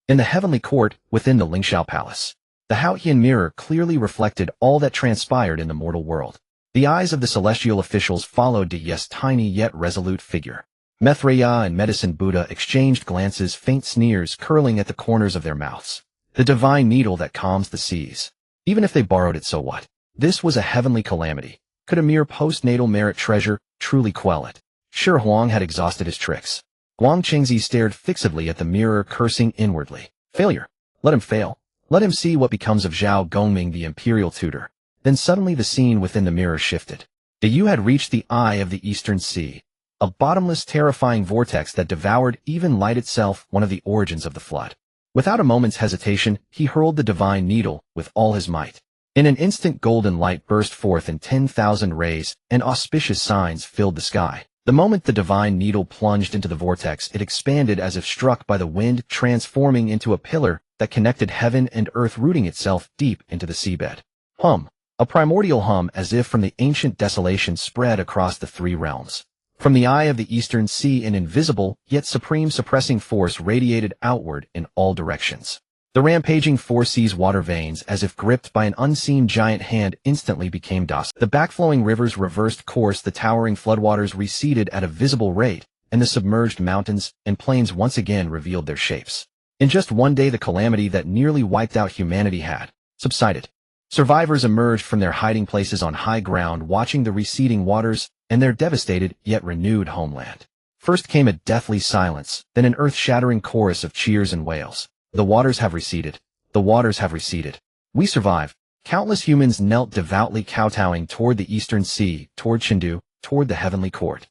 In the heavenly court, within the Lingxiao Palace, the Haotian mirror clearly reflected all that transpired in the mortal world. The eyes of the celestial officials followed Yu's tiny yet resolute figure. Methreya and Medicine Buddha exchanged glances, faint sneers curling at the corners of their mouths. The divine needle that calms the seas. Even if they borrowed it, so what? This was a heavenly calamity. Could a mere postnatal merit treasure truly quell it? Shi Huang had exhausted his tricks. Guang Chengzi stared fixedly at the mirror, cursing inwardly. Failure. Let him fail. Let him see what becomes of Zhao Gongming, the imperial tutor. Then suddenly the scene within the mirror shifted. Yu had reached the eye of the eastern sea. A bottomless, terrifying vortex that devoured even light itself, one of the origins of the flood. Without a moment's hesitation, he hurled the divine needle with all his might. In an instant, golden light burst forth in 10,000 rays, and auspicious signs filled the sky. The moment the divine needle plunged into the vortex, it expanded as if struck by the wind, transforming into a pillar that connected heaven and earth, rooting itself deep into the seabed. Hum. A primordial hum, as if from the ancient desolation, spread across the 3 realms. From the eye of the eastern sea, an invisible, yet supreme suppressing force radiated outward in all directions. The rampaging 4 seas water veins, as if gripped by an unseen giant hand, instantly became docile. The backflowing rivers reversed course, the towering floodwaters receded at a visible rate, and the submerged mountains and plains once again revealed their shapes. In just one day, the calamity that nearly wiped out humanity had subsided. Survivors emerged from their hiding places on high ground, watching the receding waters and their devastated yet renewed homeland. First came a deathly silence, then an earth-shattering chorus of cheers and wails. The waters have receded. The waters have receded. We survive. Countless humans knelt devoutly, kowtowing toward the eastern sea, toward Chengdu, toward the heavenly court.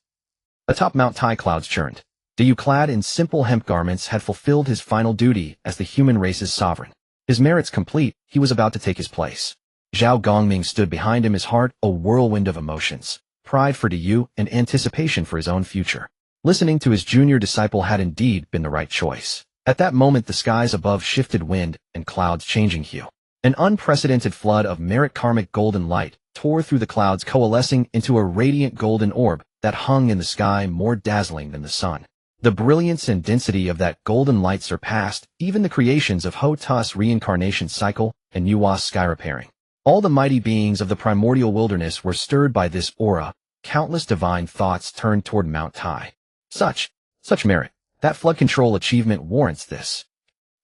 Atop Mount Tai, clouds churned. Yu, clad in simple hemp garments, had fulfilled his final duty as the human race's sovereign. His merits complete, he was about to take his place. Zhao Gongming stood behind him, his heart a whirlwind of emotions. Pride for Yu and anticipation for his own future. Listening to his junior disciple had indeed been the right choice. At that moment, the skies above shifted, wind and clouds changing hue. An unprecedented flood of merit karmic golden light tore through the clouds, coalescing into a radiant golden orb that hung in the sky more dazzling than the sun. The brilliance and density of that golden light surpassed even the creations of Ho-Tu's reincarnation cycle and Nuwa's sky repairing. All the mighty beings of the primordial wilderness were stirred by this aura. Countless divine thoughts turned toward Mount Tai. Such merit. That flood control achievement warrants this.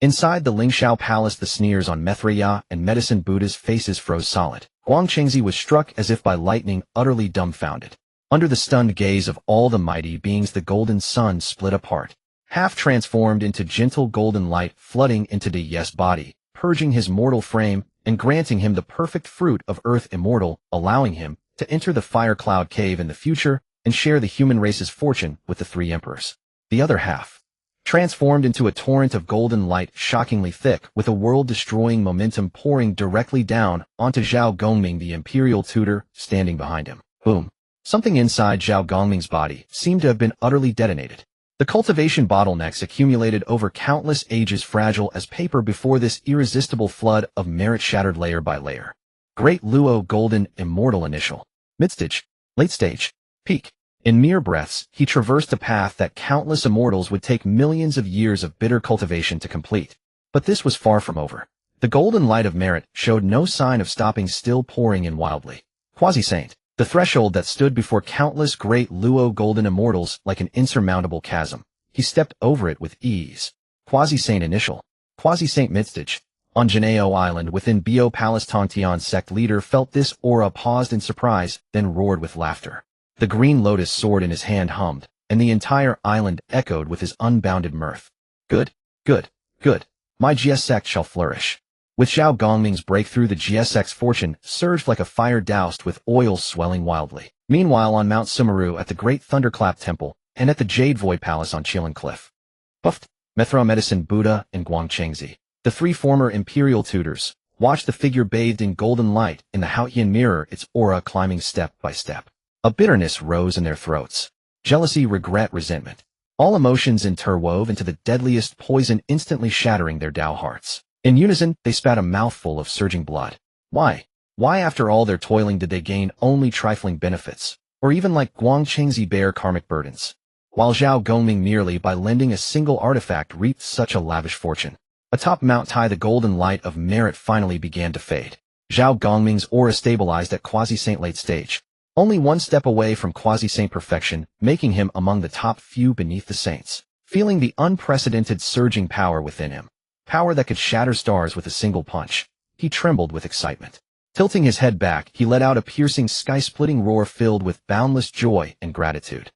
Inside the Lingxiao Palace, the sneers on Mithriya and Medicine Buddha's faces froze solid. Guangchengzi was struck as if by lightning, utterly dumbfounded. Under the stunned gaze of all the mighty beings, the golden sun split apart, half transformed into gentle golden light flooding into Diju's body, purging his mortal frame and granting him the perfect fruit of earth immortal, allowing him to enter the fire cloud cave in the future and share the human race's fortune with the three emperors. The other half, transformed into a torrent of golden light shockingly thick, with a world-destroying momentum pouring directly down onto Zhao Gongming, the imperial tutor, standing behind him. Boom. Something inside Zhao Gongming's body seemed to have been utterly detonated. The cultivation bottlenecks accumulated over countless ages, fragile as paper before this irresistible flood of merit, shattered layer by layer. Great Luo, golden, immortal, initial, midstage, late stage, peak. In mere breaths, he traversed a path that countless immortals would take millions of years of bitter cultivation to complete. But this was far from over. The golden light of merit showed no sign of stopping, still pouring in wildly. Quasi-saint. The threshold that stood before countless great Luo golden immortals like an insurmountable chasm. He stepped over it with ease. Quasi-saint initial. Quasi-saint midstage. On Janeo Island within Bio Palace, Tongtian's sect leader felt this aura, paused in surprise, then roared with laughter. The green lotus sword in his hand hummed, and the entire island echoed with his unbounded mirth. Good, good, good. My GS sect shall flourish. With Zhao Gongming's breakthrough, the GSX fortune surged like a fire doused with oil, swelling wildly. Meanwhile, on Mount Sumeru, at the Great Thunderclap Temple, and at the Jade Void Palace on Qilin Cliff, puffed, Mithra, Medicine Buddha, and Guangchengzi, the three former imperial tutors, watched the figure bathed in golden light in the Haotian mirror, its aura climbing step by step. A bitterness rose in their throats. Jealousy, regret, resentment. All emotions interwove into the deadliest poison, instantly shattering their Tao hearts. In unison, they spat a mouthful of surging blood. Why? Why, after all their toiling, did they gain only trifling benefits, or even, like Guangchengzi, bear karmic burdens? While Zhao Gongming, merely by lending a single artifact, reaped such a lavish fortune. Atop Mount Tai, the golden light of merit finally began to fade. Zhao Gongming's aura stabilized at quasi-saint late stage, only one step away from quasi-saint perfection, making him among the top few beneath the saints. Feeling the unprecedented surging power within him, power that could shatter stars with a single punch, he trembled with excitement. Tilting his head back, he let out a piercing, sky-splitting roar filled with boundless joy and gratitude.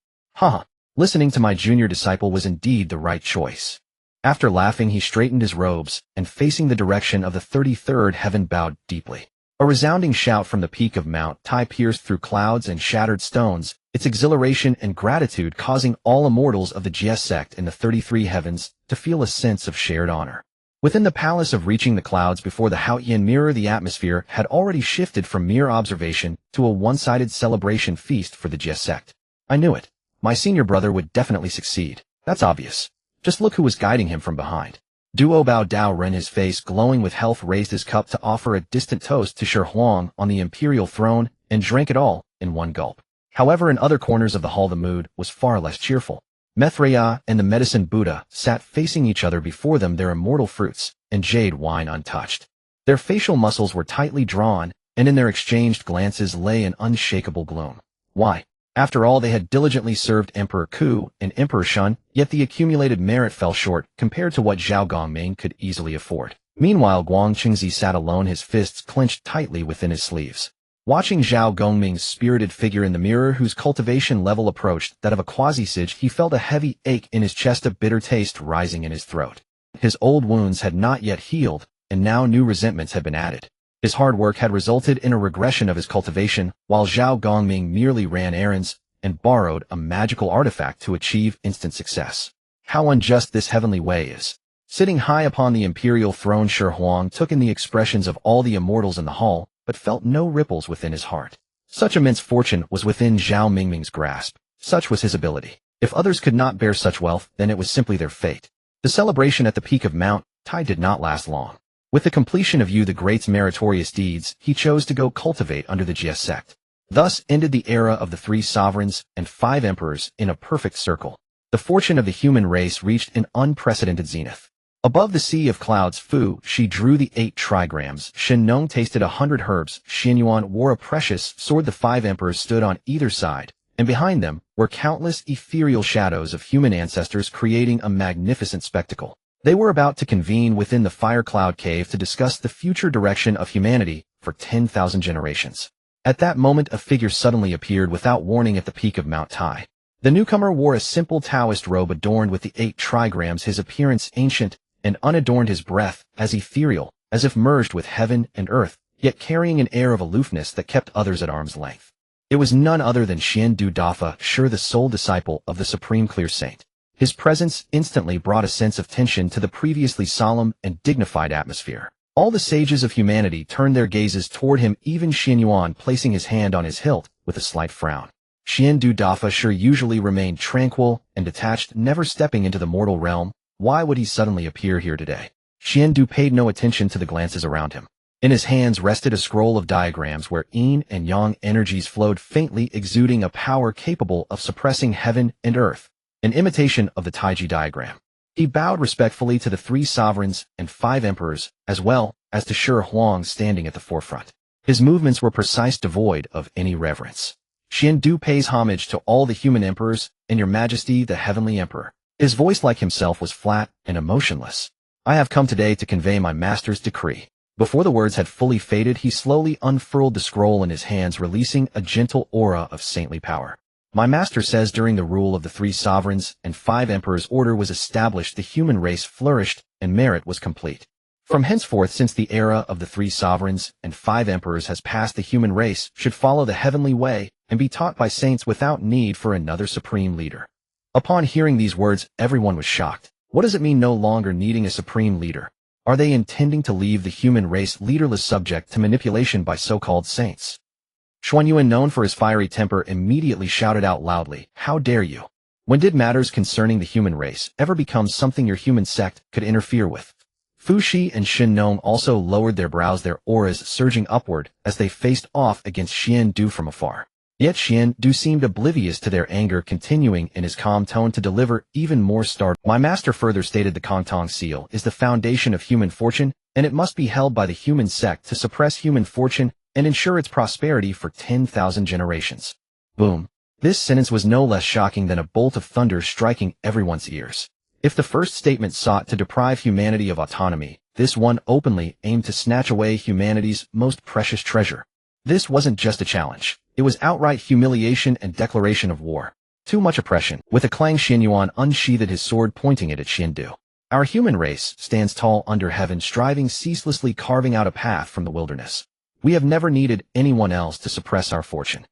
Listening to my junior disciple was indeed the right choice. After laughing, he straightened his robes, and facing the direction of the 33rd heaven, bowed deeply. A resounding shout from the peak of Mount Tai pierced through clouds and shattered stones, its exhilaration and gratitude causing all immortals of the GS sect in the 33 heavens to feel a sense of shared honor. Within the palace of reaching the clouds before the Haotian mirror, the atmosphere had already shifted from mere observation to a one-sided celebration feast for the GS sect. I knew it. My senior brother would definitely succeed. That's obvious. Just look who was guiding him from behind. Duo Bao Dao Ren, his face glowing with health, raised his cup to offer a distant toast to Shi Huang on the imperial throne and drank it all in one gulp. However, in other corners of the hall, the mood was far less cheerful. Mithriya and the Medicine Buddha sat facing each other, before them their immortal fruits and jade wine untouched. Their facial muscles were tightly drawn, and in their exchanged glances lay an unshakable gloom. Why? After all, they had diligently served Emperor Ku and Emperor Shun, yet the accumulated merit fell short compared to what Zhao Gongming could easily afford. Meanwhile, Guangchengzi sat alone, his fists clenched tightly within his sleeves. Watching Zhao Gongming's spirited figure in the mirror, whose cultivation level approached that of a quasi-sage, he felt a heavy ache in his chest, a bitter taste rising in his throat. His old wounds had not yet healed, and now new resentments had been added. His hard work had resulted in a regression of his cultivation, while Zhao Gongming merely ran errands and borrowed a magical artifact to achieve instant success. How unjust this heavenly way is. Sitting high upon the imperial throne, Shi Huang took in the expressions of all the immortals in the hall, but felt no ripples within his heart. Such immense fortune was within Zhao Mingming's grasp. Such was his ability. If others could not bear such wealth, then it was simply their fate. The celebration at the peak of Mount Tai did not last long. With the completion of Yu the Great's meritorious deeds, he chose to go cultivate under the GS sect. Thus ended the era of the 3 sovereigns and 5 emperors in a perfect circle. The fortune of the human race reached an unprecedented zenith. Above the sea of clouds, Fuxi drew the 8 trigrams. Shen Nong tasted 100 herbs. Xianyuan wore a precious sword. The 5 emperors stood on either side, and behind them were countless ethereal shadows of human ancestors creating a magnificent spectacle. They were about to convene within the Fire Cloud Cave to discuss the future direction of humanity for 10,000 generations. At that moment, a figure suddenly appeared without warning at the peak of Mount Tai. The newcomer wore a simple Taoist robe adorned with the 8 trigrams, his appearance ancient and unadorned, his breath as ethereal, as if merged with heaven and earth, yet carrying an air of aloofness that kept others at arm's length. It was none other than Xian Du Dafa, sure the sole disciple of the Supreme Clear Saint. His presence instantly brought a sense of tension to the previously solemn and dignified atmosphere. All the sages of humanity turned their gazes toward him, even Xianyuan placing his hand on his hilt with a slight frown. Xian Du Dafa sure usually remained tranquil and detached, never stepping into the mortal realm. Why would he suddenly appear here today? Xian Du paid no attention to the glances around him. In his hands rested a scroll of diagrams where yin and yang energies flowed faintly, exuding a power capable of suppressing heaven and earth, an imitation of the Taiji diagram. He bowed respectfully to the 3 sovereigns and 5 emperors, as well as to Shi Huang standing at the forefront. His movements were precise, devoid of any reverence. Xian Du pays homage to all the human emperors, and your majesty the heavenly emperor. His voice, like himself, was flat and emotionless. I have come today to convey my master's decree. Before the words had fully faded, he slowly unfurled the scroll in his hands, releasing a gentle aura of saintly power. My master says during the rule of the 3 sovereigns and 5 emperors, order was established, the human race flourished, and merit was complete. From henceforth, since the era of the 3 sovereigns and 5 emperors has passed, the human race should follow the heavenly way and be taught by saints without need for another supreme leader. Upon hearing these words, everyone was shocked. What does it mean, no longer needing a supreme leader? Are they intending to leave the human race leaderless, subject to manipulation by so-called saints? Xuanyuan, known for his fiery temper, immediately shouted out loudly, "How dare you? When did matters concerning the human race ever become something your human sect could interfere with?" Fuxi and Shen Nong also lowered their brows, their auras surging upward as they faced off against Xian Du from afar. Yet Xian Du seemed oblivious to their anger, continuing in his calm tone to deliver even more startling. My master further stated the Kongtong seal is the foundation of human fortune, and it must be held by the human sect to suppress human fortune and ensure its prosperity for 10,000 generations. Boom. This sentence was no less shocking than a bolt of thunder striking everyone's ears. If the first statement sought to deprive humanity of autonomy, this one openly aimed to snatch away humanity's most precious treasure. This wasn't just a challenge. It was outright humiliation and declaration of war. Too much oppression. With a clang, Xianyuan unsheathed his sword, pointing it at Xian Du. Our human race stands tall under heaven, striving ceaselessly, carving out a path from the wilderness. We have never needed anyone else to suppress our fortune.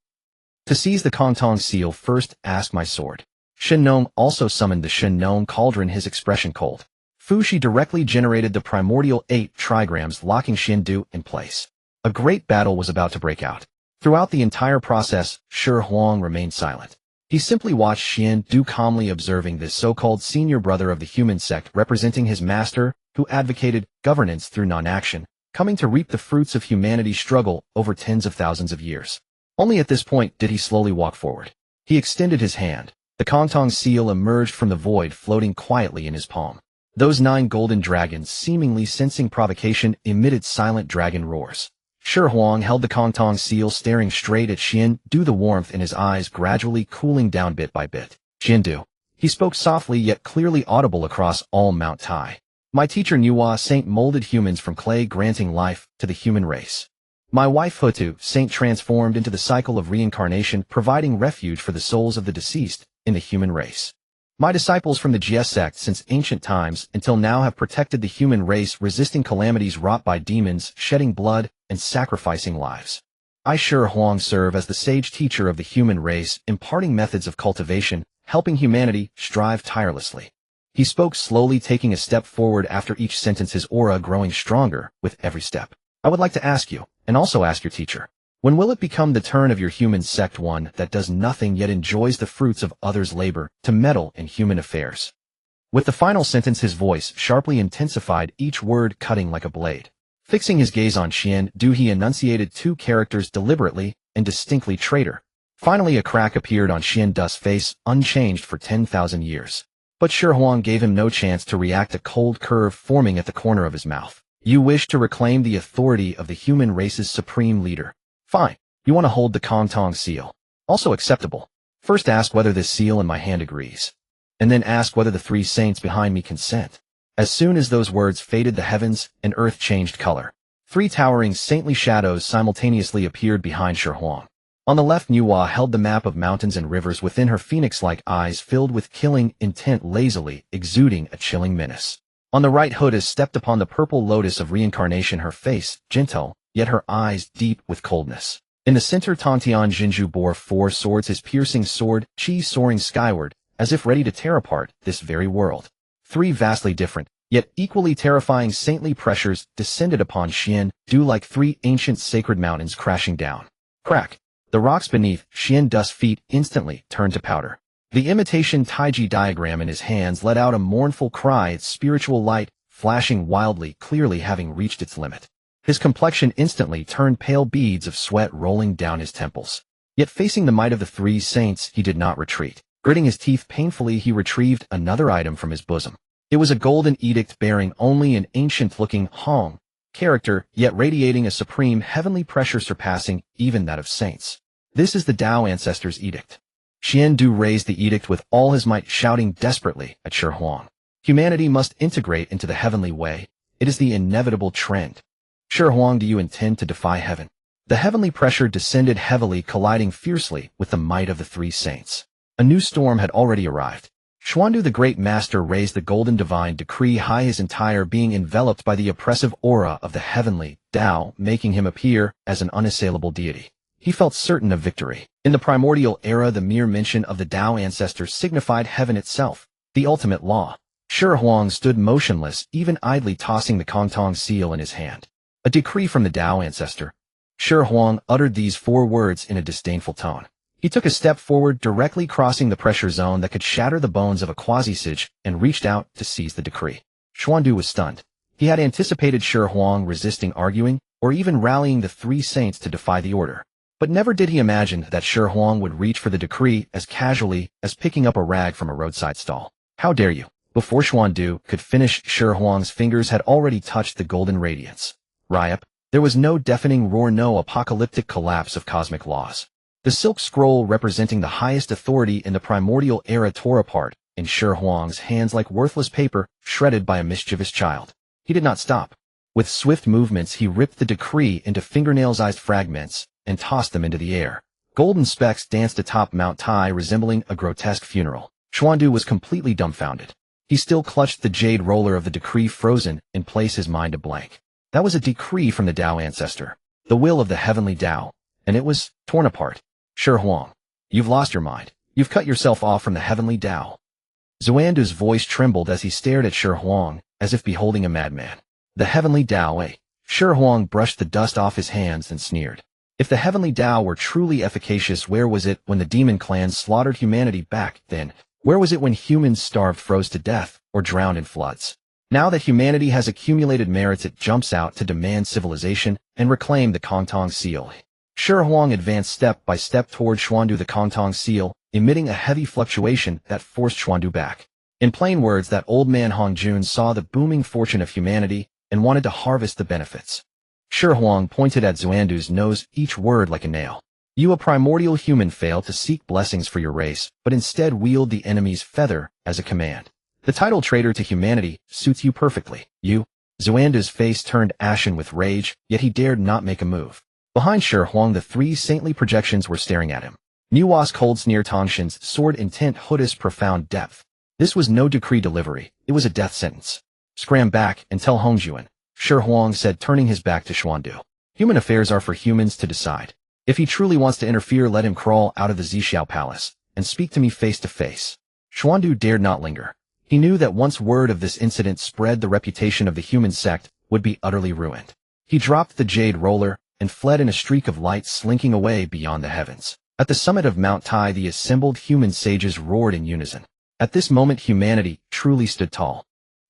To seize the Kongtong seal, first ask my sword. Shen Nong also summoned the Shen Nong cauldron, his expression cold. Fuxi directly generated the primordial 8 trigrams, locking Xian Du in place. A great battle was about to break out. Throughout the entire process, Shi Huang remained silent. He simply watched Xian Du, calmly observing this so-called senior brother of the human sect, representing his master, who advocated governance through non-action, coming to reap the fruits of humanity's struggle over tens of thousands of years. Only at this point did he slowly walk forward. He extended his hand. The Kongtong seal emerged from the void, floating quietly in his palm. Those 9 golden dragons, seemingly sensing provocation, emitted silent dragon roars. Shi Huang held the Kongtong seal, staring straight at Xian Du, the warmth in his eyes gradually cooling down bit by bit. "Xian Du," he spoke softly yet clearly audible across all Mount Tai. "My teacher Nuwa, saint, molded humans from clay, granting life to the human race. My wife Hutu, saint, transformed into the cycle of reincarnation, providing refuge for the souls of the deceased in the human race. My disciples from the Xihe sect since ancient times until now have protected the human race, resisting calamities wrought by demons, shedding blood, and sacrificing lives. I, Shi Huang, serve as the sage teacher of the human race, imparting methods of cultivation, helping humanity strive tirelessly." He spoke slowly, taking a step forward after each sentence, his aura growing stronger with every step. "I would like to ask you, and also ask your teacher, when will it become the turn of your human sect, one that does nothing yet enjoys the fruits of others' labor, to meddle in human affairs?" With the final sentence, his voice sharply intensified, each word cutting like a blade. Fixing his gaze on Xian Du, he enunciated 2 characters deliberately, and distinctly traitor. Finally, a crack appeared on Xian Du's face, unchanged for 10,000 years. But Shi Huang gave him no chance to react, a cold curve forming at the corner of his mouth. You wish to reclaim the authority of the human race's supreme leader. Fine. You want to hold the Kongtong seal. Also acceptable. First ask whether this seal in my hand agrees. And then ask whether the three saints behind me consent. As soon as those words faded, the heavens and earth changed color. Three towering saintly shadows simultaneously appeared behind Shi Huang. On the left, Nuwa held the map of mountains and rivers within her phoenix-like eyes filled with killing intent, lazily exuding a chilling menace. On the right, Huda stepped upon the purple lotus of reincarnation, her face gentle, yet her eyes deep with coldness. In the center, Tongtian Jinju bore four swords, his piercing sword, Qi soaring skyward, as if ready to tear apart this very world. Three vastly different, yet equally terrifying saintly pressures descended upon Xian Du like three ancient sacred mountains crashing down. Crack! The rocks beneath Xian Du's feet instantly turned to powder. The imitation Taiji diagram in his hands let out a mournful cry, its spiritual light flashing wildly, clearly having reached its limit. His complexion instantly turned pale, beads of sweat rolling down his temples. Yet facing the might of the three saints, he did not retreat. Gritting his teeth painfully, he retrieved another item from his bosom. It was a golden edict bearing only an ancient-looking Hong character, yet radiating a supreme heavenly pressure surpassing even that of saints. This is the Tao Ancestors' Edict. Xian Du raised the edict with all his might, shouting desperately at Shi Huang. Humanity must integrate into the heavenly way. It is the inevitable trend. Shi Huang, do you intend to defy heaven? The heavenly pressure descended heavily, colliding fiercely with the might of the three saints. A new storm had already arrived. Xuandu, the great master, raised the golden divine decree high, his entire being enveloped by the oppressive aura of the heavenly Tao, making him appear as an unassailable deity. He felt certain of victory. In the primordial era, the mere mention of the Tao ancestors signified heaven itself, the ultimate law. Shi Huang stood motionless, even idly tossing the Kongtong seal in his hand. A decree from the Tao ancestor. Shi Huang uttered these four words in a disdainful tone. He took a step forward, directly crossing the pressure zone that could shatter the bones of a quasi-sage, and reached out to seize the decree. Xuandu was stunned. He had anticipated Shi Huang resisting, arguing, or even rallying the three saints to defy the order. But never did he imagine that Shi Huang would reach for the decree as casually as picking up a rag from a roadside stall. How dare you! Before Xuandu could finish, Shi Huang's fingers had already touched the golden radiance. Riot! There was no deafening roar, no apocalyptic collapse of cosmic laws. The silk scroll representing the highest authority in the primordial era tore apart in Shi Huang's hands like worthless paper shredded by a mischievous child. He did not stop. With swift movements, he ripped the decree into fingernail-sized fragments and tossed them into the air. Golden specks danced atop Mount Tai, resembling a grotesque funeral. Xuandu was completely dumbfounded. He still clutched the jade roller of the decree, frozen in place, his mind a blank. That was a decree from the Tao ancestor, the will of the heavenly Tao, and it was torn apart. Shi Huang, you've lost your mind. You've cut yourself off from the heavenly Tao. Xuandu's voice trembled as he stared at Shi Huang, as if beholding a madman. The heavenly Tao, eh? Shi Huang brushed the dust off his hands and sneered. If the heavenly Tao were truly efficacious, where was it when the demon clans slaughtered humanity back then? Where was it when humans starved, froze to death, or drowned in floods? Now that humanity has accumulated merits, it jumps out to demand civilization and reclaim the Kongtong seal. Shi Huang advanced step by step toward Xuandu, the Kongtong seal, emitting a heavy fluctuation that forced Xuandu back. In plain words, that old man Hongjun saw the booming fortune of humanity and wanted to harvest the benefits. Shi Huang pointed at Xuandu's nose, each word like a nail. You, a primordial human, fail to seek blessings for your race, but instead wield the enemy's feather as a command. The title traitor to humanity suits you perfectly. You. Xuandu's face turned ashen with rage, yet he dared not make a move. Behind Shi Huang, the three saintly projections were staring at him. Nuwa's cold sneer, Tongshin's sword intent, Huda's profound depth. This was no decree delivery, it was a death sentence. Scram back and tell Hongjuan, Shi Huang said, turning his back to Xuandu. Human affairs are for humans to decide. If he truly wants to interfere, let him crawl out of the Xixiao palace and speak to me face to face. Xuandu dared not linger. He knew that once word of this incident spread, the reputation of the human sect would be utterly ruined. He dropped the jade roller and fled in a streak of light, slinking away beyond the heavens. At the summit of Mount Tai, the assembled human sages roared in unison. At this moment, humanity truly stood tall.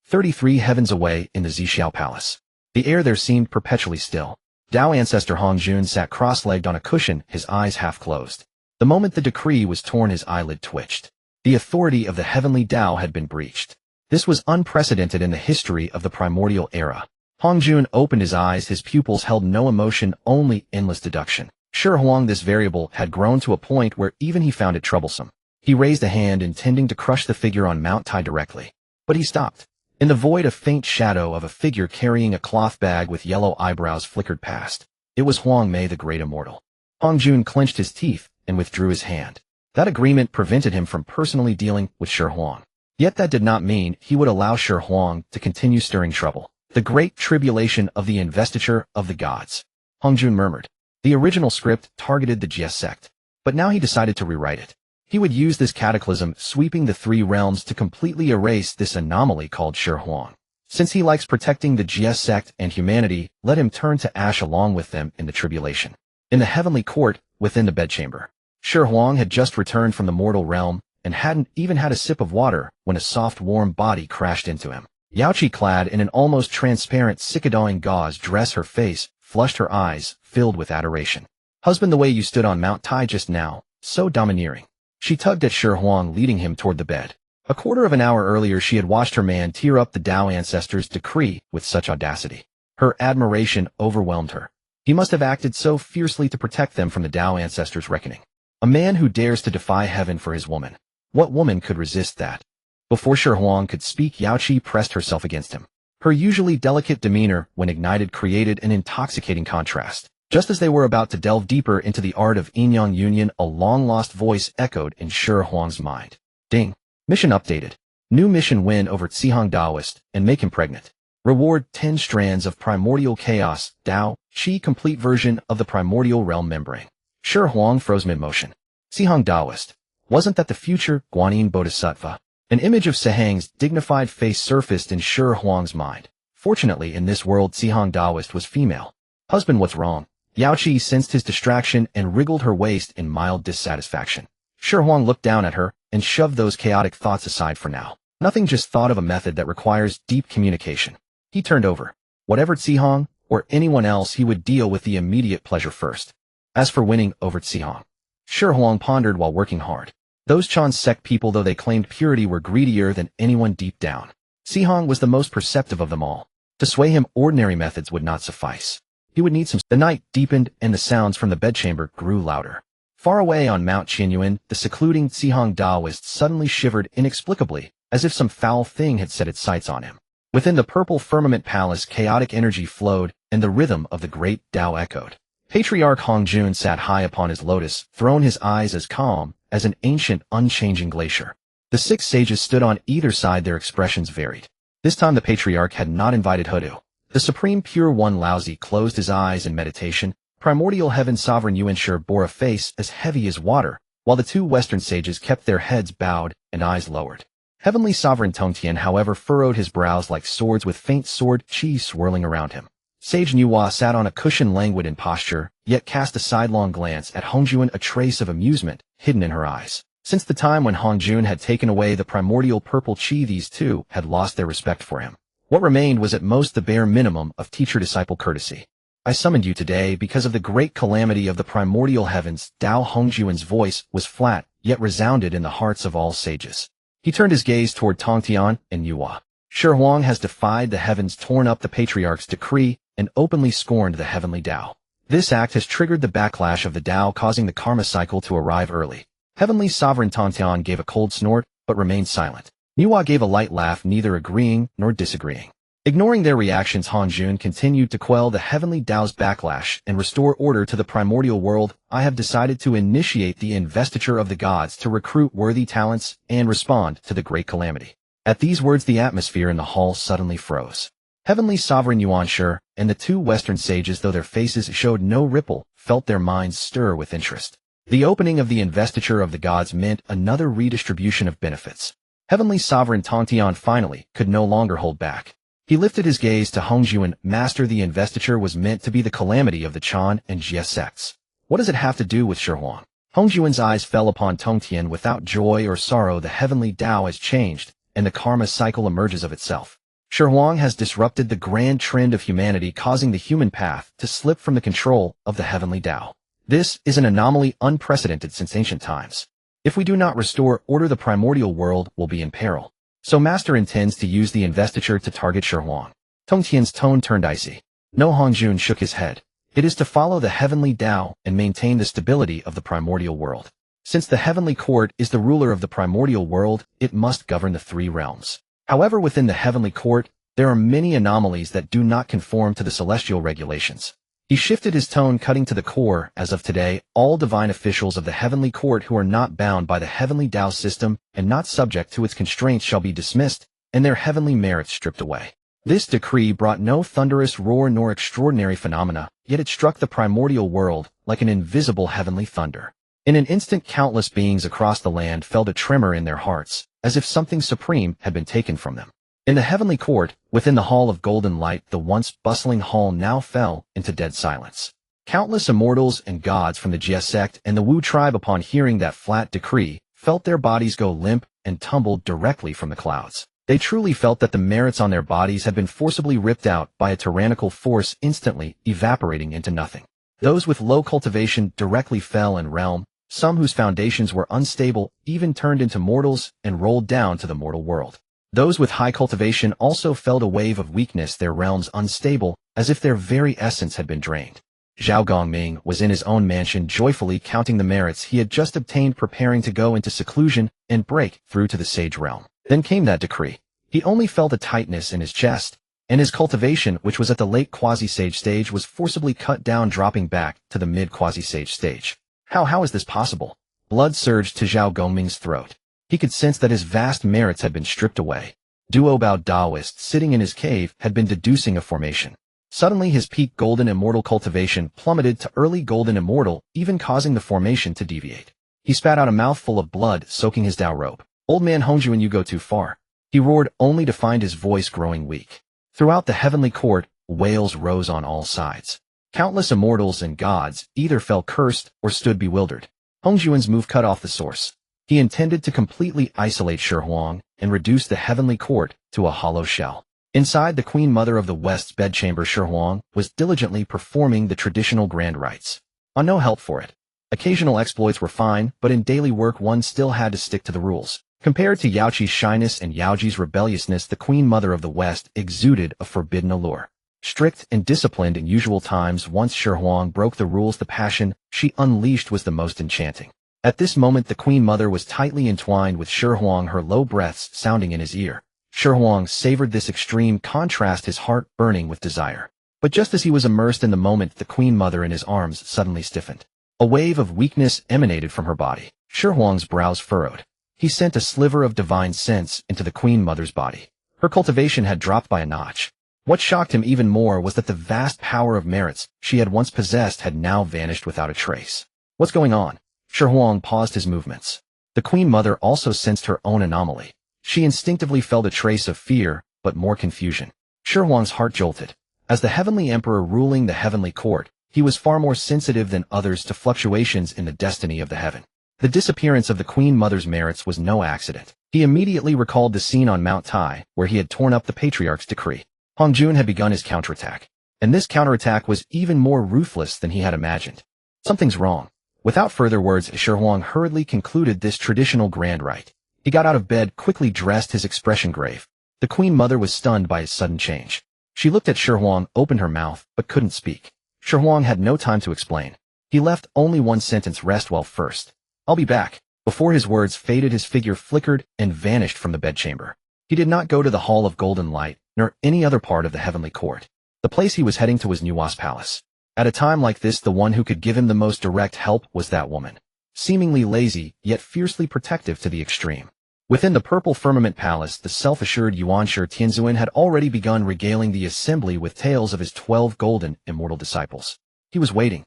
33 heavens away in the Xixiao Palace. The air there seemed perpetually still. Dao ancestor Hongjun sat cross-legged on a cushion, his eyes half closed. The moment the decree was torn, his eyelid twitched. The authority of the heavenly Dao had been breached. This was unprecedented in the history of the primordial era. Hongjun opened his eyes, his pupils held no emotion, only endless deduction. Sure Huang, this variable had grown to a point where even he found it troublesome. He raised a hand intending to crush the figure on Mount Tai directly. But he stopped. In the void, a faint shadow of a figure carrying a cloth bag with yellow eyebrows flickered past. It was Huang Mei, the great immortal. Hongjun clenched his teeth and withdrew his hand. That agreement prevented him from personally dealing with Shi Huang. Yet that did not mean he would allow Shi Huang to continue stirring trouble. The great tribulation of the investiture of the gods. Hongjun murmured. The original script targeted the Xihe sect, but now he decided to rewrite it. He would use this cataclysm sweeping the three realms to completely erase this anomaly called Shi Huang. Since he likes protecting the Xihe sect and humanity, let him turn to ash along with them in the tribulation. In the heavenly court, within the bedchamber, Shi Huang had just returned from the mortal realm and hadn't even had a sip of water when a soft warm body crashed into him. Yaoqi, clad in an almost transparent Sikadawing gauze dress, her face flushed, her eyes filled with adoration. Husband, the way you stood on Mount Tai just now, so domineering. She tugged at Shi Huang, leading him toward the bed. A quarter of an hour earlier she had watched her man tear up the Dao ancestors' decree with such audacity. Her admiration overwhelmed her. He must have acted so fiercely to protect them from the Dao ancestors' reckoning. A man who dares to defy heaven for his woman. What woman could resist that? Before Shi Huang could speak, Yaoqi pressed herself against him. Her usually delicate demeanor, when ignited, created an intoxicating contrast. Just as they were about to delve deeper into the art of yin-yang union, a long-lost voice echoed in Shi Huang's mind. Ding. Mission updated. New mission: win over Zihang Daoist and make him pregnant. Reward 10 strands of primordial chaos, Dao, Qi, complete version of the primordial realm membrane. Shi Huang froze mid-motion. Zihang Daoist. Wasn't that the future Guanyin Bodhisattva? An image of Sehang's dignified face surfaced in Shi Huang's mind. Fortunately, in this world, Zihang Daoist was female. Husband, what's wrong? Yaoqi sensed his distraction and wriggled her waist in mild dissatisfaction. Shi Huang looked down at her and shoved those chaotic thoughts aside for now. Nothing, just thought of a method that requires deep communication. He turned over. Whatever Zihang or anyone else, he would deal with the immediate pleasure first. As for winning over Zihang, Shi Huang pondered while working hard. Those Chan sect people, though they claimed purity, were greedier than anyone deep down. Zihang was the most perceptive of them all. To sway him, ordinary methods would not suffice. He would need some. The night deepened and the sounds from the bedchamber grew louder. Far away on Mount Qinyuan, the secluding Zihang Daoist suddenly shivered inexplicably, as if some foul thing had set its sights on him. Within the purple firmament palace, chaotic energy flowed, and the rhythm of the great Dao echoed. Patriarch Hongjun sat high upon his lotus throne, his eyes as calm as an ancient, unchanging glacier. The 6 sages stood on either side, their expressions varied. This time the patriarch had not invited hoodoo. The supreme pure one Laozi closed his eyes in meditation. Primordial heaven sovereign Yuanshi bore a face as heavy as water, while the 2 western sages kept their heads bowed and eyes lowered. Heavenly sovereign Tongtian, however, furrowed his brows like swords, with faint sword qi swirling around him. Sage Nuwa sat on a cushion, languid in posture, yet cast a sidelong glance at Hongjun, a trace of amusement hidden in her eyes. Since the time when Hongjun had taken away the primordial purple qi, these two had lost their respect for him. What remained was at most the bare minimum of teacher-disciple courtesy. I summoned you today because of the great calamity of the primordial heavens. Dao Hongjun's voice was flat, yet resounded in the hearts of all sages. He turned his gaze toward Tongtian and Nuwa. Shi Huang has defied the heavens, torn up the patriarch's decree, and openly scorned the heavenly Dao. This act has triggered the backlash of the Dao, causing the karma cycle to arrive early. Heavenly sovereign Tongtian gave a cold snort, but remained silent. Nuwa gave a light laugh, neither agreeing nor disagreeing. Ignoring their reactions, Hongjun continued to quell the heavenly Dao's backlash and restore order to the primordial world. I have decided to initiate the investiture of the gods to recruit worthy talents and respond to the great calamity. At these words, the atmosphere in the hall suddenly froze. Heavenly sovereign Yuanshi and the 2 western sages, though their faces showed no ripple, felt their minds stir with interest. The opening of the investiture of the gods meant another redistribution of benefits. Heavenly sovereign Tongtian finally could no longer hold back. He lifted his gaze to Hongjun. Master, the investiture was meant to be the calamity of the Chan and Xihe sects. What does it have to do with Shi Huang? Hongjun's eyes fell upon Tongtian. Without joy or sorrow, the heavenly Dao has changed, and the karma cycle emerges of itself. Shi Huang has disrupted the grand trend of humanity, causing the human path to slip from the control of the heavenly Tao. This is an anomaly unprecedented since ancient times. If we do not restore order, the primordial world will be in peril. So Master intends to use the investiture to target Shi Huang. Tong Tian's tone turned icy. No, Hongjun shook his head. It is to follow the heavenly Tao and maintain the stability of the primordial world. Since the heavenly court is the ruler of the primordial world, it must govern the three realms. However, within the heavenly court, there are many anomalies that do not conform to the celestial regulations. He shifted his tone, cutting to the core. As of today, all divine officials of the heavenly court who are not bound by the heavenly Tao system and not subject to its constraints shall be dismissed, and their heavenly merits stripped away. This decree brought no thunderous roar nor extraordinary phenomena, yet it struck the primordial world like an invisible heavenly thunder. In an instant, countless beings across the land felt a tremor in their hearts, as if something supreme had been taken from them. In the heavenly court, within the hall of golden light, the once bustling hall now fell into dead silence. Countless immortals and gods from the Jie sect and the Wu tribe, upon hearing that flat decree, felt their bodies go limp and tumbled directly from the clouds. They truly felt that the merits on their bodies had been forcibly ripped out by a tyrannical force, instantly evaporating into nothing. Those with low cultivation directly fell in realm. Some whose foundations were unstable even turned into mortals and rolled down to the mortal world. Those with high cultivation also felt a wave of weakness, their realms unstable, as if their very essence had been drained. Zhao Gongming was in his own mansion, joyfully counting the merits he had just obtained, preparing to go into seclusion and break through to the sage realm. Then came that decree. He only felt a tightness in his chest, and his cultivation, which was at the late quasi-sage stage, was forcibly cut down, dropping back to the mid-quasi-sage stage. How is this possible? Blood surged to Zhao Gongming's throat. He could sense that his vast merits had been stripped away. Duo-Bao Taoist, sitting in his cave, had been deducing a formation. Suddenly his peak golden immortal cultivation plummeted to early golden immortal, even causing the formation to deviate. He spat out a mouthful of blood, soaking his Tao robe. "Old man Hongjuan, you go too far," he roared, only to find his voice growing weak. Throughout the heavenly court, wails rose on all sides. Countless immortals and gods either fell cursed or stood bewildered. Hongjuan's move cut off the source. He intended to completely isolate Shi Huang and reduce the heavenly court to a hollow shell. Inside the Queen Mother of the West's bedchamber, Shi Huang was diligently performing the traditional grand rites. On no help for it. Occasional exploits were fine, but in daily work one still had to stick to the rules. Compared to Yaoqi's shyness and Yaoji's rebelliousness, the Queen Mother of the West exuded a forbidden allure. Strict and disciplined in usual times, once Shi Huang broke the rules, the passion she unleashed was the most enchanting. At this moment, the Queen Mother was tightly entwined with Shi Huang, her low breaths sounding in his ear. Shi Huang savored this extreme contrast, his heart burning with desire. But just as he was immersed in the moment, the Queen Mother in his arms suddenly stiffened. A wave of weakness emanated from her body. Shi Huang's brows furrowed. He sent a sliver of divine sense into the Queen Mother's body. Her cultivation had dropped by a notch. What shocked him even more was that the vast power of merits she had once possessed had now vanished without a trace. What's going on? Shi Huang paused his movements. The Queen Mother also sensed her own anomaly. She instinctively felt a trace of fear, but more confusion. Shi Huang's heart jolted. As the Heavenly Emperor ruling the heavenly court, he was far more sensitive than others to fluctuations in the destiny of the heaven. The disappearance of the Queen Mother's merits was no accident. He immediately recalled the scene on Mount Tai, where he had torn up the Patriarch's decree. Hongjun had begun his counterattack, and this counterattack was even more ruthless than he had imagined. Something's wrong. Without further words, Shi Huang hurriedly concluded this traditional grand rite. He got out of bed, quickly dressed, his expression grave. The Queen Mother was stunned by his sudden change. She looked at Shi Huang, opened her mouth, but couldn't speak. Shi Huang had no time to explain. He left only one sentence: "Rest well first. I'll be back." Before his words faded, his figure flickered and vanished from the bedchamber. He did not go to the Hall of Golden Light, nor any other part of the heavenly court. The place he was heading to was Nuwa's palace. At a time like this, the one who could give him the most direct help was that woman. Seemingly lazy, yet fiercely protective to the extreme. Within the purple firmament palace, the self-assured Yuanshi Tianzuan had already begun regaling the assembly with tales of his 12 golden, immortal disciples. He was waiting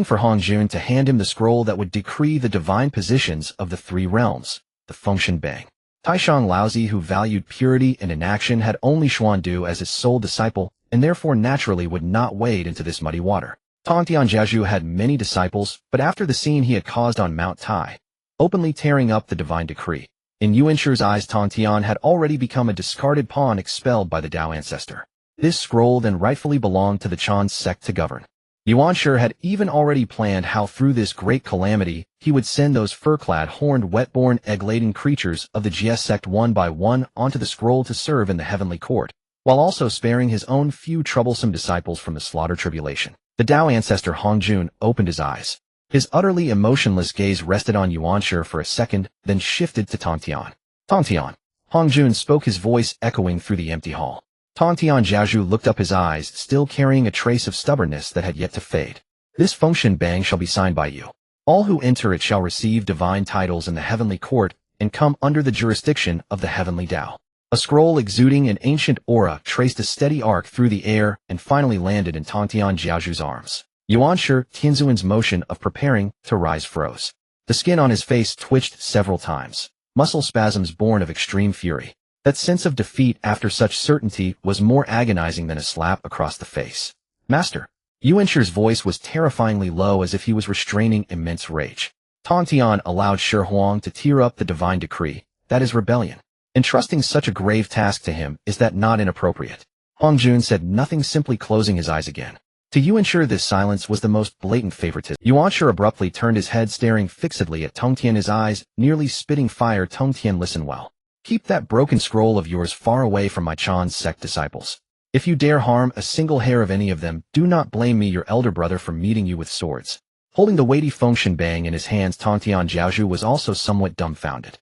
for Hongjun to hand him the scroll that would decree the divine positions of the three realms, the Fengshen Bang. Taishang Laozi, who valued purity and inaction, had only Xuandu as his sole disciple, and therefore naturally would not wade into this muddy water. Tong Tianjiazhu had many disciples, but after the scene he had caused on Mount Tai, openly tearing up the divine decree, In Yuanshi's eyes, Tontian had already become a discarded pawn expelled by the Tao ancestor. This scroll then rightfully belonged to the Chan sect to govern. Yuanshi had even already planned how through this great calamity he would send those fur-clad, horned, wet-born, egg-laden creatures of the Jie sect one by one onto the scroll to serve in the heavenly court, while also sparing his own few troublesome disciples from the slaughter tribulation. The Tao ancestor Hongjun opened his eyes. His utterly emotionless gaze rested on Yuanshi for a second, then shifted to Tontian. Tontian. Hongjun spoke, his voice echoing through the empty hall. Tontian Jiaozhu looked up, his eyes still carrying a trace of stubbornness that had yet to fade. This function bang shall be signed by you. All who enter it shall receive divine titles in the heavenly court and come under the jurisdiction of the heavenly Tao. A scroll exuding an ancient aura traced a steady arc through the air and finally landed in Tontian Jiaozhu's arms. Yuanshi, Tianzuan's motion of preparing to rise froze. The skin on his face twitched several times, muscle spasms born of extreme fury. That sense of defeat after such certainty was more agonizing than a slap across the face. Master. Yuanshi's voice was terrifyingly low, as if he was restraining immense rage. Tontian allowed Shi Huang to tear up the divine decree. That is rebellion. Entrusting such a grave task to him, is that not inappropriate? Hongjun said nothing, simply closing his eyes again. To Yuanshi, this silence was the most blatant favoritism. Yuanshi abruptly turned his head, staring fixedly at Tongtian, his eyes nearly spitting fire. Tongtian, listen well. Keep that broken scroll of yours far away from my Chan sect disciples. If you dare harm a single hair of any of them, do not blame me, your elder brother, for meeting you with swords. Holding the weighty Fengshen bang in his hands, Tontian Jiaozhu was also somewhat dumbfounded.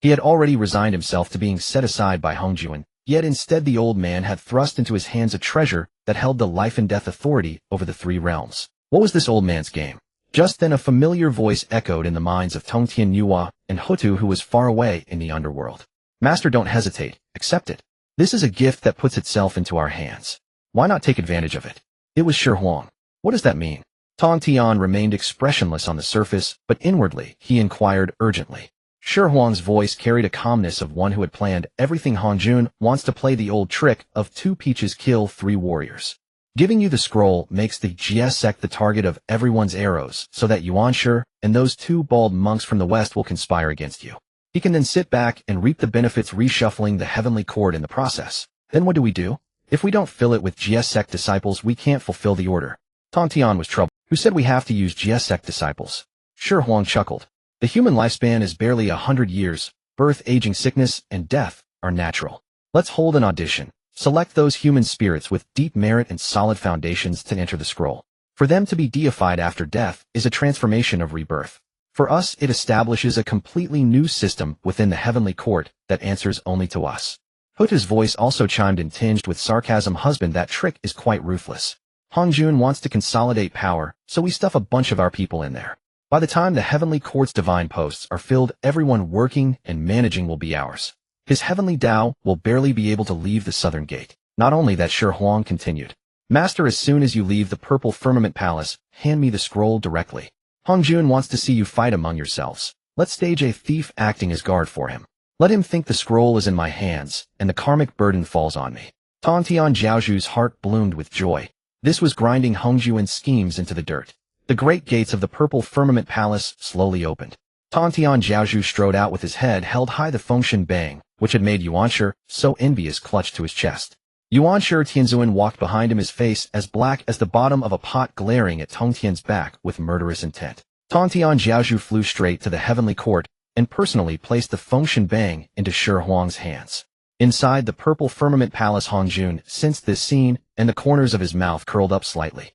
He had already resigned himself to being set aside by Hongjun, yet instead the old man had thrust into his hands a treasure that held the life and death authority over the three realms. What was this old man's game? Just then a familiar voice echoed in the minds of Tongtian, Nuwa, and Hotu, who was far away in the underworld. Master, don't hesitate, accept it. This is a gift that puts itself into our hands. Why not take advantage of it? It was Shi Huang. What does that mean? Tontian remained expressionless on the surface, but inwardly he inquired urgently. Shi Huang's voice carried a calmness of one who had planned everything. Hongjun wants to play the old trick of two peaches kill three warriors. Giving you the scroll makes the Jie sect the target of everyone's arrows, so that Yuanshi and those two bald monks from the west will conspire against you. He can then sit back and reap the benefits, reshuffling the heavenly court in the process. Then what do? If we don't fill it with Jie sect disciples, we can't fulfill the order. Tontian was troubled. Who said we have to use Jie sect disciples? Shi Huang chuckled. The human lifespan is barely 100 years. Birth, aging, sickness, and death are natural. Let's hold an audition. Select those human spirits with deep merit and solid foundations to enter the scroll. For them to be deified after death is a transformation of rebirth. For us, it establishes a completely new system within the heavenly court that answers only to us. Hotu's voice also chimed in, tinged with sarcasm. Husband, that trick is quite ruthless. Hongjun wants to consolidate power, so we stuff a bunch of our people in there. By the time the heavenly court's divine posts are filled, everyone working and managing will be ours. His heavenly Tao will barely be able to leave the southern gate. Not only that, Shi Huang continued. Master, as soon as you leave the purple firmament palace, hand me the scroll directly. Hongjun wants to see you fight among yourselves. Let's stage a thief acting as guard for him. Let him think the scroll is in my hands, and the karmic burden falls on me. Tontian Jiaozhu's heart bloomed with joy. This was grinding Hongjun's schemes into the dirt. The great gates of the purple firmament palace slowly opened. Tontian Jiaozhu strode out with his head held high, the Fengshen bang, which had made Yuanshi so envious, clutched to his chest. Yuanshi Tianzuan walked behind him, his face as black as the bottom of a pot, glaring at Tongtian's back with murderous intent. Tontian Jiaozhu flew straight to the heavenly court and personally placed the Fengshen bang into Shi Huang's hands. Inside the purple firmament palace, Hongjun sensed this scene, and the corners of his mouth curled up slightly.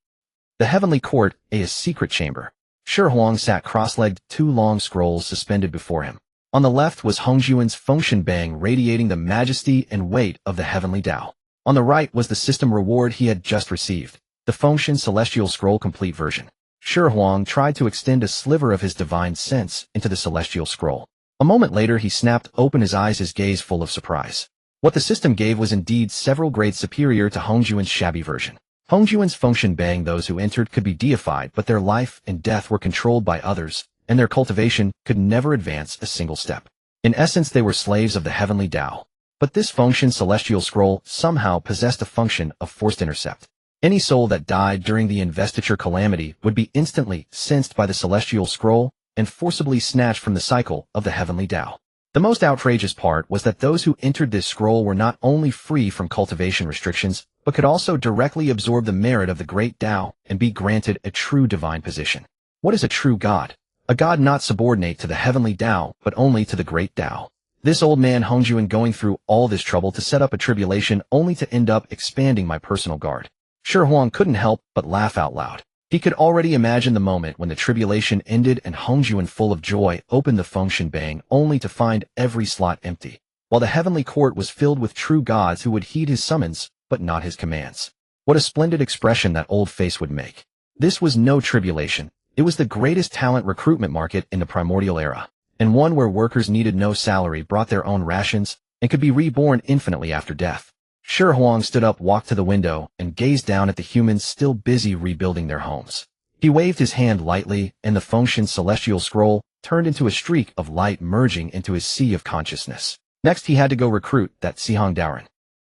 The heavenly court, a secret chamber. Shi Huang sat cross-legged, two long scrolls suspended before him. On the left was Hongjun's Fengshen bang, radiating the majesty and weight of the heavenly Tao. On the right was the system reward he had just received, the Fengshen Celestial Scroll complete version. Shi Huang tried to extend a sliver of his divine sense into the Celestial Scroll. A moment later he snapped open his eyes, his gaze full of surprise. What the system gave was indeed several grades superior to Hongjun's shabby version. Hongjun's Fengshen bang, those who entered could be deified, but their life and death were controlled by others, and their cultivation could never advance a single step. In essence, they were slaves of the heavenly Tao. But this Fengshen Celestial Scroll somehow possessed a function of forced intercept. Any soul that died during the investiture calamity would be instantly sensed by the Celestial Scroll and forcibly snatched from the cycle of the heavenly Tao. The most outrageous part was that those who entered this scroll were not only free from cultivation restrictions, but could also directly absorb the merit of the great Tao and be granted a true divine position. What is a true god? A god not subordinate to the heavenly Tao, but only to the great Tao. This old man Hongjun going through all this trouble to set up a tribulation only to end up expanding my personal guard. Shi Huang couldn't help but laugh out loud. He could already imagine the moment when the tribulation ended and Hongjun, full of joy, opened the function bang only to find every slot empty, while the heavenly court was filled with true gods who would heed his summons, but not his commands. What a splendid expression that old face would make. This was no tribulation. It was the greatest talent recruitment market in the primordial era, and one where workers needed no salary, brought their own rations, and could be reborn infinitely after death. Shi Huang stood up, walked to the window, and gazed down at the humans still busy rebuilding their homes. He waved his hand lightly, and the function celestial scroll turned into a streak of light merging into his sea of consciousness. Next he had to go recruit that Sihong Daoren,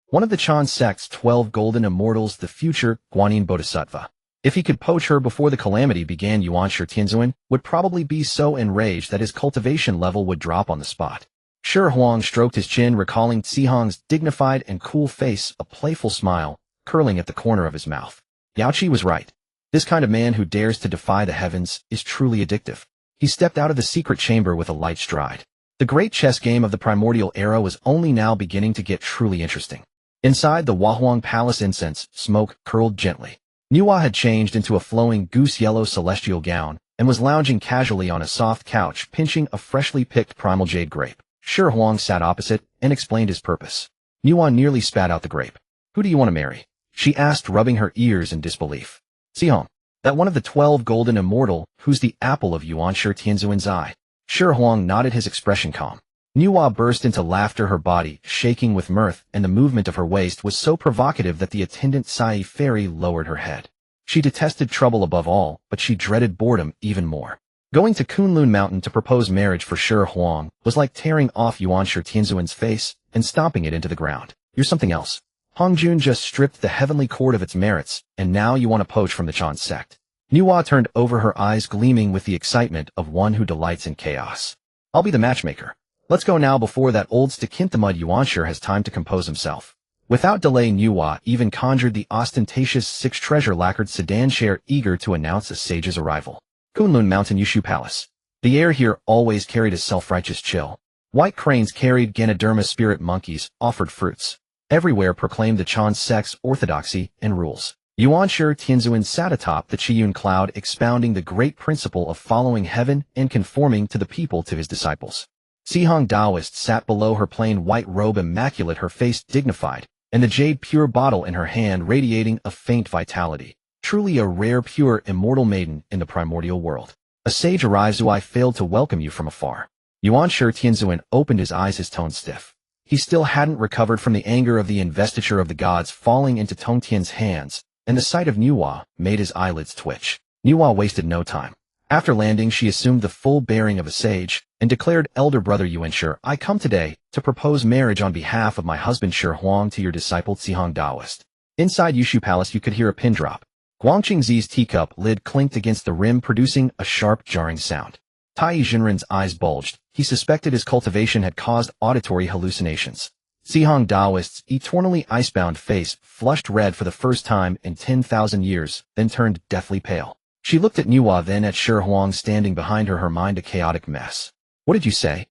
one of the Chan sect's 12 golden immortals, the future Guanyin Bodhisattva. If he could poach her before the calamity began, Yuanshi Tianzuan would probably be so enraged that his cultivation level would drop on the spot. Shi Huang stroked his chin, recalling Sihong's dignified and cool face, a playful smile curling at the corner of his mouth. Yaoqi was right. This kind of man who dares to defy the heavens is truly addictive. He stepped out of the secret chamber with a light stride. The great chess game of the primordial era was only now beginning to get truly interesting. Inside the Wahuang Palace, incense smoke curled gently. Nuwa had changed into a flowing goose-yellow celestial gown and was lounging casually on a soft couch, pinching a freshly picked primal jade grape. Shi Huang sat opposite and explained his purpose. Nuwa nearly spat out the grape. "Who do you want to marry?" she asked, rubbing her ears in disbelief. "Sihong, that one of the 12 golden immortal, who's the apple of Yuanshi Tianzuan's eye." Shi Huang nodded, his expression calm. Nuwa burst into laughter, her body shaking with mirth, and the movement of her waist was so provocative that the attendant Sai fairy lowered her head. She detested trouble above all, but she dreaded boredom even more. Going to Kunlun Mountain to propose marriage for Shi Huang was like tearing off Yuanshi Tianzuan's face and stomping it into the ground. "You're something else. Hongjun just stripped the heavenly court of its merits, and now you want to poach from the Chan sect." Nuwa turned over, her eyes gleaming with the excitement of one who delights in chaos. "I'll be the matchmaker. Let's go now before that old stick-in-the-mud Yuanshi has time to compose himself." Without delay, Nuwa even conjured the ostentatious 6 treasure-lacquered sedan chair, eager to announce a sage's arrival. Kunlun Mountain Yushu Palace. The air here always carried a self-righteous chill. White cranes carried Ganoderma spirit monkeys, offered fruits. Everywhere proclaimed the Chan sect's orthodoxy and rules. Yuanshi Tianzuan sat atop the Qiyun cloud, expounding the great principle of following heaven and conforming to the people, to his disciples. Sihong Taoist sat below her, plain white robe immaculate, her face dignified, and the jade pure bottle in her hand radiating a faint vitality. Truly a rare, pure, immortal maiden in the primordial world. "A sage arrives who I failed to welcome you from afar." Yuanshi Tianzuan opened his eyes, his tone stiff. He still hadn't recovered from the anger of the investiture of the gods falling into Tongtian's hands, and the sight of Nuwa made his eyelids twitch. Nuwa wasted no time. After landing, she assumed the full bearing of a sage and declared, "Elder brother Yuanshi, I come today to propose marriage on behalf of my husband Shi Huang to your disciple Sihong Taoist." Inside Yushu Palace, you could hear a pin drop. Guangqingzi's teacup lid clinked against the rim, producing a sharp, jarring sound. Tai Jinren's eyes bulged. He suspected his cultivation had caused auditory hallucinations. Sihong Taoist's eternally icebound face flushed red for the first time in 10,000 years, then turned deathly pale. She looked at Nuwa, then at Shi Huang standing behind her, her mind a chaotic mess. "What did you say?"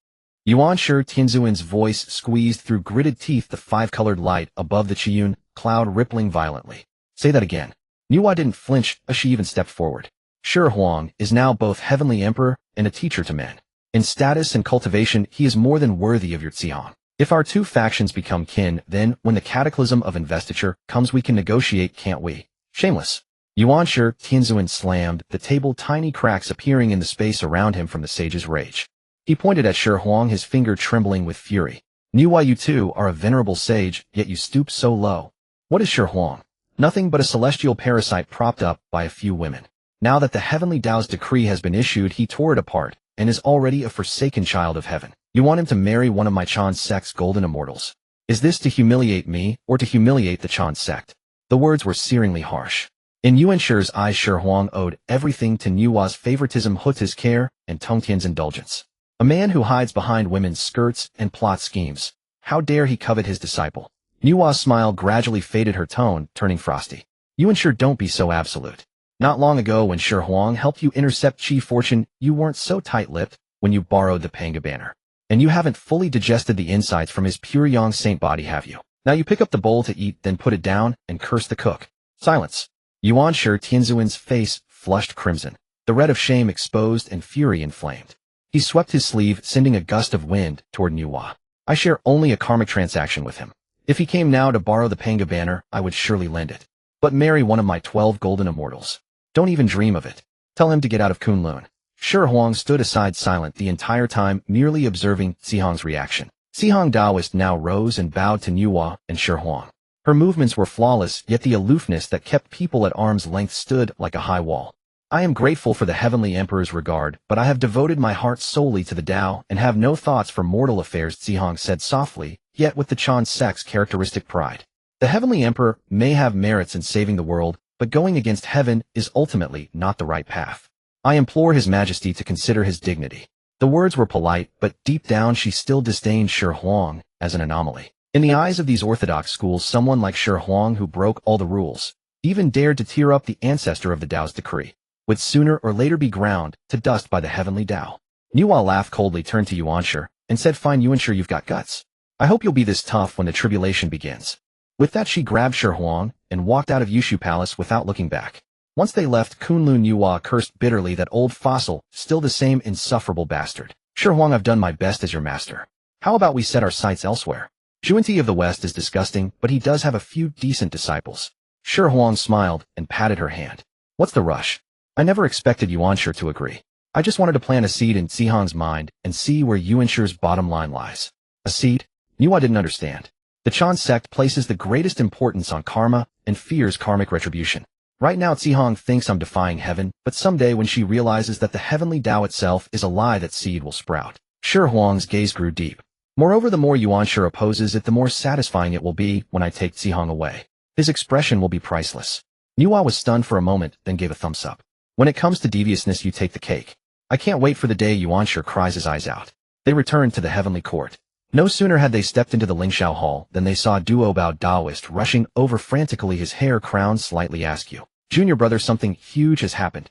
Yuanshi Tianzuan's voice squeezed through gritted teeth, the 5-colored light above the Qiyun cloud rippling violently. "Say that again." Nuwa didn't flinch as she even stepped forward. Shi Huang is now both heavenly emperor and a teacher to men. In status and cultivation, he is more than worthy of your Xihe. If our two factions become kin, then, when the cataclysm of investiture comes, we can negotiate, can't we? Shameless. Yuanshi Tianzuan slammed the table, tiny cracks appearing in the space around him from the sage's rage. He pointed at Shi Huang, his finger trembling with fury. "Nuwa, you too are a venerable sage, yet you stoop so low." What is Shi Huang? Nothing but a celestial parasite propped up by a few women. Now that the heavenly Tao's decree has been issued, he tore it apart, and is already a forsaken child of heaven. You want him to marry one of my Chan sect's golden immortals? Is this to humiliate me, or to humiliate the Chan sect? The words were searingly harsh. In Yuanshi's eyes, Shi Huang owed everything to Nuwa's favoritism, Huta's care, and Tongtian's indulgence. A man who hides behind women's skirts and plots schemes. How dare he covet his disciple? Nuwa's smile gradually faded, her tone turning frosty. You and Xihe don't be so absolute. Not long ago when Xihe Huang helped you intercept Qi fortune, you weren't so tight-lipped when you borrowed the Panga banner. And you haven't fully digested the insights from his pure yang saint body, have you? Now you pick up the bowl to eat, then put it down and curse the cook. Silence. Yuan Shi Tianzuan's face flushed crimson, the red of shame exposed and fury inflamed. He swept his sleeve, sending a gust of wind toward Nuwa. I share only a karmic transaction with him. If he came now to borrow the Panga banner, I would surely lend it. But marry one of my 12 golden immortals. Don't even dream of it. Tell him to get out of Kunlun. Xihe Huang stood aside silent the entire time, merely observing Xihang's reaction. Xihang Daoist now rose and bowed to Nuwa and Xihe Huang. Her movements were flawless, yet the aloofness that kept people at arm's length stood like a high wall. I am grateful for the Heavenly Emperor's regard, but I have devoted my heart solely to the Tao and have no thoughts for mortal affairs, Xihang said softly, yet with the Chan sect's characteristic pride. The Heavenly Emperor may have merits in saving the world, but going against heaven is ultimately not the right path. I implore His Majesty to consider his dignity. The words were polite, but deep down she still disdained Xihe Huang as an anomaly. In the eyes of these orthodox schools, someone like Xihe Huang, who broke all the rules, even dared to tear up the ancestor of the Tao's decree, would sooner or later be ground to dust by the heavenly Tao. Nuwa laughed coldly, turned to Yuan Shi, and said, Fine Yuan Shi, you've got guts. I hope you'll be this tough when the tribulation begins. With that she grabbed Xihe Huang and walked out of Yushu Palace without looking back. Once they left Kunlun, Nuwa cursed bitterly, that old fossil, still the same insufferable bastard. Xihe Huang, I've done my best as your master. How about we set our sights elsewhere? Xuanti of the West is disgusting, but he does have a few decent disciples. Xihe Huang smiled and patted her hand. What's the rush? I never expected Yuan Shi to agree. I just wanted to plant a seed in Xihang's mind and see where Yuan Shi's bottom line lies. A seed? Nuwa didn't understand. The Chan sect places the greatest importance on karma and fears karmic retribution. Right now Xihang thinks I'm defying heaven, but someday when she realizes that the heavenly Tao itself is a lie, that seed will sprout. Xihe Huang's gaze grew deep. Moreover, the more Yuan Shi opposes it, the more satisfying it will be when I take Xihang away. His expression will be priceless. Nuwa was stunned for a moment, then gave a thumbs up. When it comes to deviousness, you take the cake. I can't wait for the day Yuan Shi cries his eyes out. They returned to the heavenly court. No sooner had they stepped into the Lingxiao hall than they saw Duo Bao Daoist rushing over frantically, his hair crowned slightly askew. Junior brother, something huge has happened.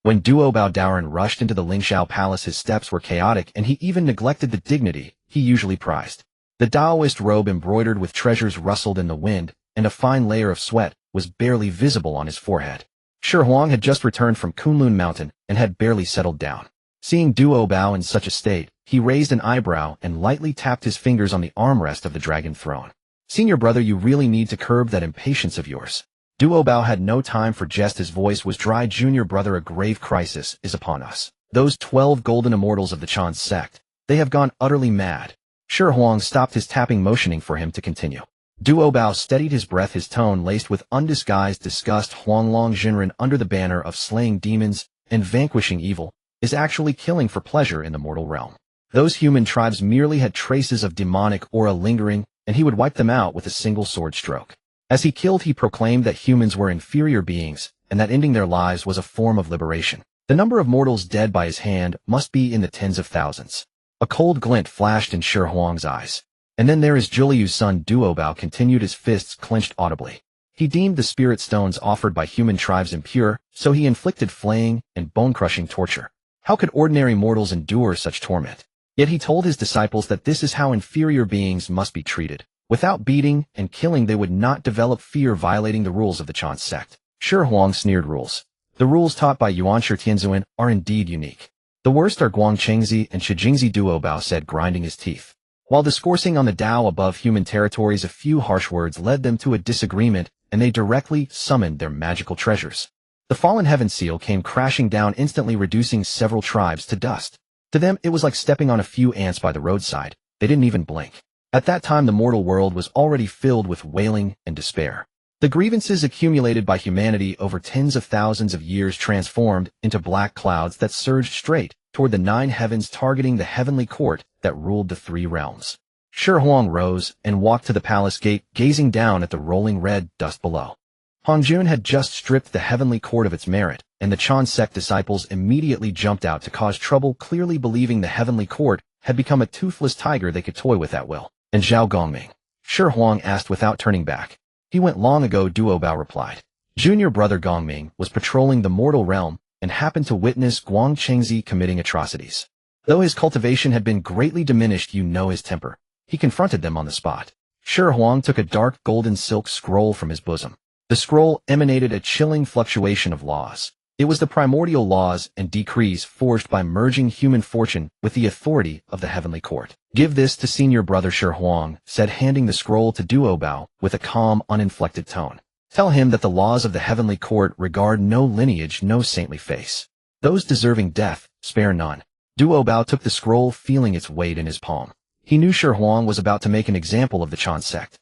When Duo Bao Daoran rushed into the Lingxiao palace, his steps were chaotic and he even neglected the dignity he usually prized. The Daoist robe embroidered with treasures rustled in the wind, and a fine layer of sweat was barely visible on his forehead. Xihe Huang had just returned from Kunlun Mountain and had barely settled down. Seeing Duo Bao in such a state, he raised an eyebrow and lightly tapped his fingers on the armrest of the dragon throne. Senior brother, you really need to curb that impatience of yours. Duo Bao had no time for jest. His voice was dry. Junior brother, a grave crisis is upon us. Those 12 golden immortals of the Chan sect, they have gone utterly mad. Xihe Huang stopped his tapping, motioning for him to continue. Duo Bao steadied his breath, his tone laced with undisguised disgust. Huanglong Jinren, under the banner of slaying demons and vanquishing evil, is actually killing for pleasure in the mortal realm. Those human tribes merely had traces of demonic aura lingering, and he would wipe them out with a single sword stroke. As he killed, he proclaimed that humans were inferior beings, and that ending their lives was a form of liberation. The number of mortals dead by his hand must be in the tens of thousands. A cold glint flashed in Xihe Huang's eyes. And then there is Juliu's son. Duo Bao continued, his fists clenched audibly. He deemed the spirit stones offered by human tribes impure, so he inflicted flaying and bone-crushing torture. How could ordinary mortals endure such torment? Yet he told his disciples that this is how inferior beings must be treated. Without beating and killing, they would not develop fear, violating the rules of the Chan sect. Xihe Huang sneered. Rules? The rules taught by Yuan Shi Tianzuan are indeed unique. The worst are Guangchengzi and Shijingzi, Duo Bao said, grinding his teeth. While discoursing on the Tao above human territories, a few harsh words led them to a disagreement, and they directly summoned their magical treasures. The fallen heaven seal came crashing down, instantly reducing several tribes to dust. To them, it was like stepping on a few ants by the roadside. They didn't even blink. At that time, the mortal world was already filled with wailing and despair. The grievances accumulated by humanity over tens of thousands of years transformed into black clouds that surged straight toward the 9 heavens, targeting the heavenly court that ruled the 3 realms. Xihe Huang rose and walked to the palace gate, gazing down at the rolling red dust below. Hongjun had just stripped the heavenly court of its merit, and the Chan sect disciples immediately jumped out to cause trouble, clearly believing the heavenly court had become a toothless tiger they could toy with at will. And Zhao Gongming? Shi Huang asked without turning back. He went long ago, Duo Bao replied. Junior brother Gongming was patrolling the mortal realm and happened to witness Guang Chengzi committing atrocities. Though his cultivation had been greatly diminished, you know his temper. He confronted them on the spot. Shi Huang took a dark golden silk scroll from his bosom. The scroll emanated a chilling fluctuation of laws. It was the primordial laws and decrees forged by merging human fortune with the authority of the heavenly court. Give this to senior brother Shi Huang said, handing the scroll to Duo Bao with a calm, uninflected tone. Tell him that the laws of the heavenly court regard no lineage, no saintly face. Those deserving death, spare none. Duo Bao took the scroll, feeling its weight in his palm. He knew Shi Huang was about to make an example of the Chan sect.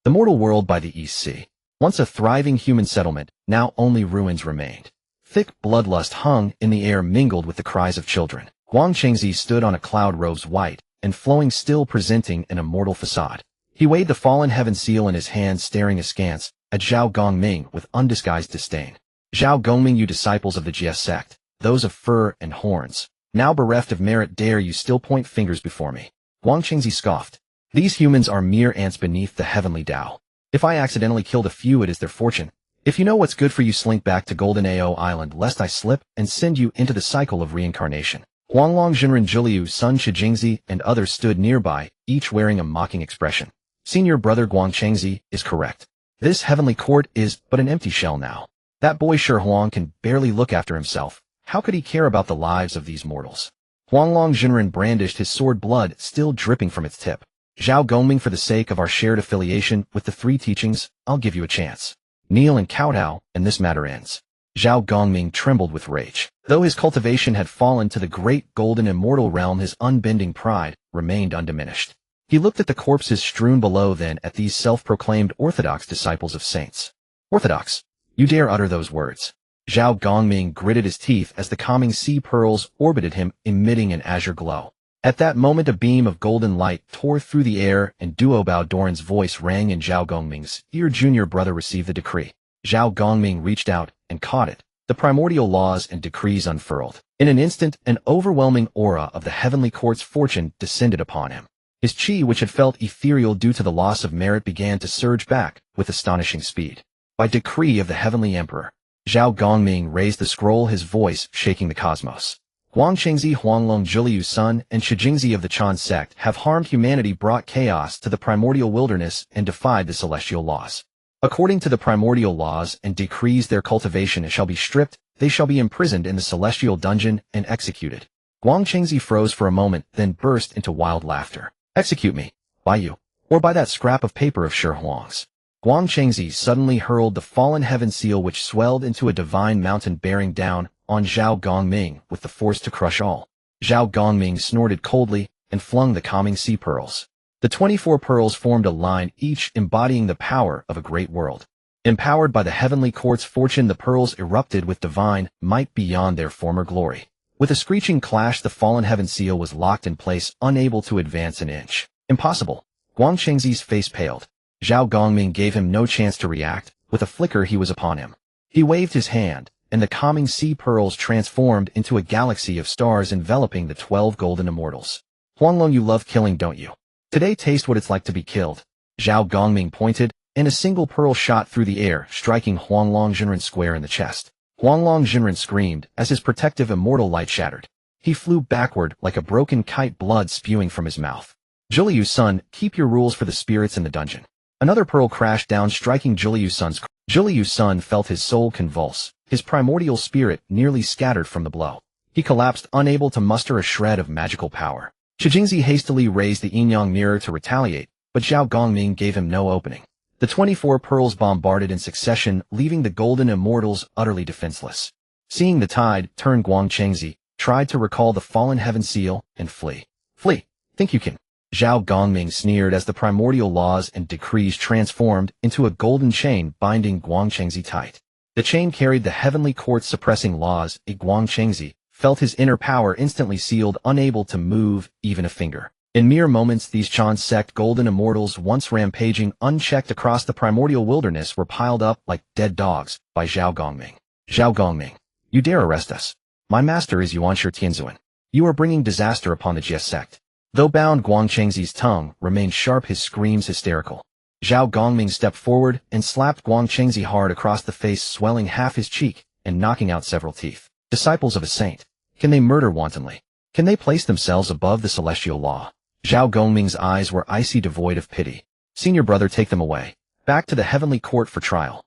The mortal world by the East Sea. Once a thriving human settlement, now only ruins remained. Thick bloodlust hung in the air, mingled with the cries of children. Guang Chengzi stood on a cloud, robes white and flowing, still presenting an immortal facade. He weighed the fallen heaven seal in his hand, staring askance at Zhao Gongming with undisguised disdain. Zhao Gongming, you disciples of the Jie sect, those of fur and horns, now bereft of merit, dare you still point fingers before me? Guang Chengzi scoffed. These humans are mere ants beneath the heavenly Tao. If I accidentally killed a few, it is their fortune. If you know what's good for you, slink back to Golden Ao Island, lest I slip and send you into the cycle of reincarnation. Huanglong Jinren Juliu, Sun Shijingzi, and others stood nearby, each wearing a mocking expression. Senior brother Guang Chengzi is correct. This heavenly court is but an empty shell now. That boy Shi Huang can barely look after himself. How could he care about the lives of these mortals? Huanglong Jinren brandished his sword, blood still dripping from its tip. Zhao Gongming, for the sake of our shared affiliation with the three teachings, I'll give you a chance. Kneel and kowtow, and this matter ends. Zhao Gongming trembled with rage. Though his cultivation had fallen to the great golden immortal realm, his unbending pride remained undiminished. He looked at the corpses strewn below, then at these self-proclaimed orthodox disciples of saints. Orthodox? You dare utter those words? Zhao Gongming gritted his teeth as the calming sea pearls orbited him, emitting an azure glow. At that moment, a beam of golden light tore through the air, and Duo Bao Doran's voice rang in Zhao Gongming's ear. Junior brother, received the decree. Zhao Gongming reached out and caught it. The primordial laws and decrees unfurled. In an instant, an overwhelming aura of the heavenly court's fortune descended upon him. His chi, which had felt ethereal due to the loss of merit, began to surge back with astonishing speed. By decree of the heavenly emperor, Zhao Gongming raised the scroll, his voice shaking the cosmos. Guang Chengzi, Huanglong Juliu Sun, and Shijingzi of the Chan sect have harmed humanity, brought chaos to the primordial wilderness, and defied the celestial laws. According to the primordial laws and decrees, their cultivation shall be stripped, they shall be imprisoned in the celestial dungeon and executed. Guang Chengzi froze for a moment, then burst into wild laughter. Execute me? By you? Or by that scrap of paper of Shi Huang's? Guang Chengzi suddenly hurled the fallen heaven seal, which swelled into a divine mountain, bearing down on Zhao Gongming with the force to crush all. Zhao Gongming snorted coldly and flung the calming sea pearls. The 24 pearls formed a line, each embodying the power of a great world. Empowered by the heavenly court's fortune, the pearls erupted with divine might beyond their former glory. With a screeching clash, the fallen heaven seal was locked in place, unable to advance an inch. Impossible. Guang Chengzi's face paled. Zhao Gongming gave him no chance to react. With a flicker, he was upon him. He waved his hand, and the calming sea pearls transformed into a galaxy of stars enveloping the 12 golden immortals. Huanglong, you love killing, don't you? Today, taste what it's like to be killed. Zhao Gongming pointed, and a single pearl shot through the air, striking Huanglong Jinren square in the chest. Huanglong Jinren screamed as his protective immortal light shattered. He flew backward like a broken kite, blood spewing from his mouth. Juliu Sun, keep your rules for the spirits in the dungeon. Another pearl crashed down, striking Juliu Sun's. Juliu Sun felt his soul convulse, his primordial spirit nearly scattered from the blow. He collapsed, unable to muster a shred of magical power. Shijingzi hastily raised the yin-yang mirror to retaliate, but Zhao Gongming gave him no opening. The 24 pearls bombarded in succession, leaving the golden immortals utterly defenseless. Seeing the tide turn, Guang Chengzi tried to recall the fallen heaven seal and flee. Flee? Think you can? Zhao Gongming sneered as the primordial laws and decrees transformed into a golden chain binding Guang Chengzi tight. The chain carried the heavenly court's suppressing laws. Guang Chengzi felt his inner power instantly sealed, unable to move even a finger. In mere moments, these Chan sect golden immortals, once rampaging unchecked across the primordial wilderness, were piled up like dead dogs by Zhao Gongming. Zhao Gongming, You dare arrest us? My master is Yuanshi Tianzuan. You are bringing disaster upon the Jie sect. Though bound, Guangchengzi's tongue remained sharp, his screams hysterical. Zhao Gongming stepped forward and slapped Guangchengzi hard across the face, swelling half his cheek and knocking out several teeth. Disciples of a saint. Can they murder wantonly? Can they place themselves above the celestial law? Zhao Gongming's eyes were icy, devoid of pity. Senior brother, take them away. Back to the heavenly court for trial.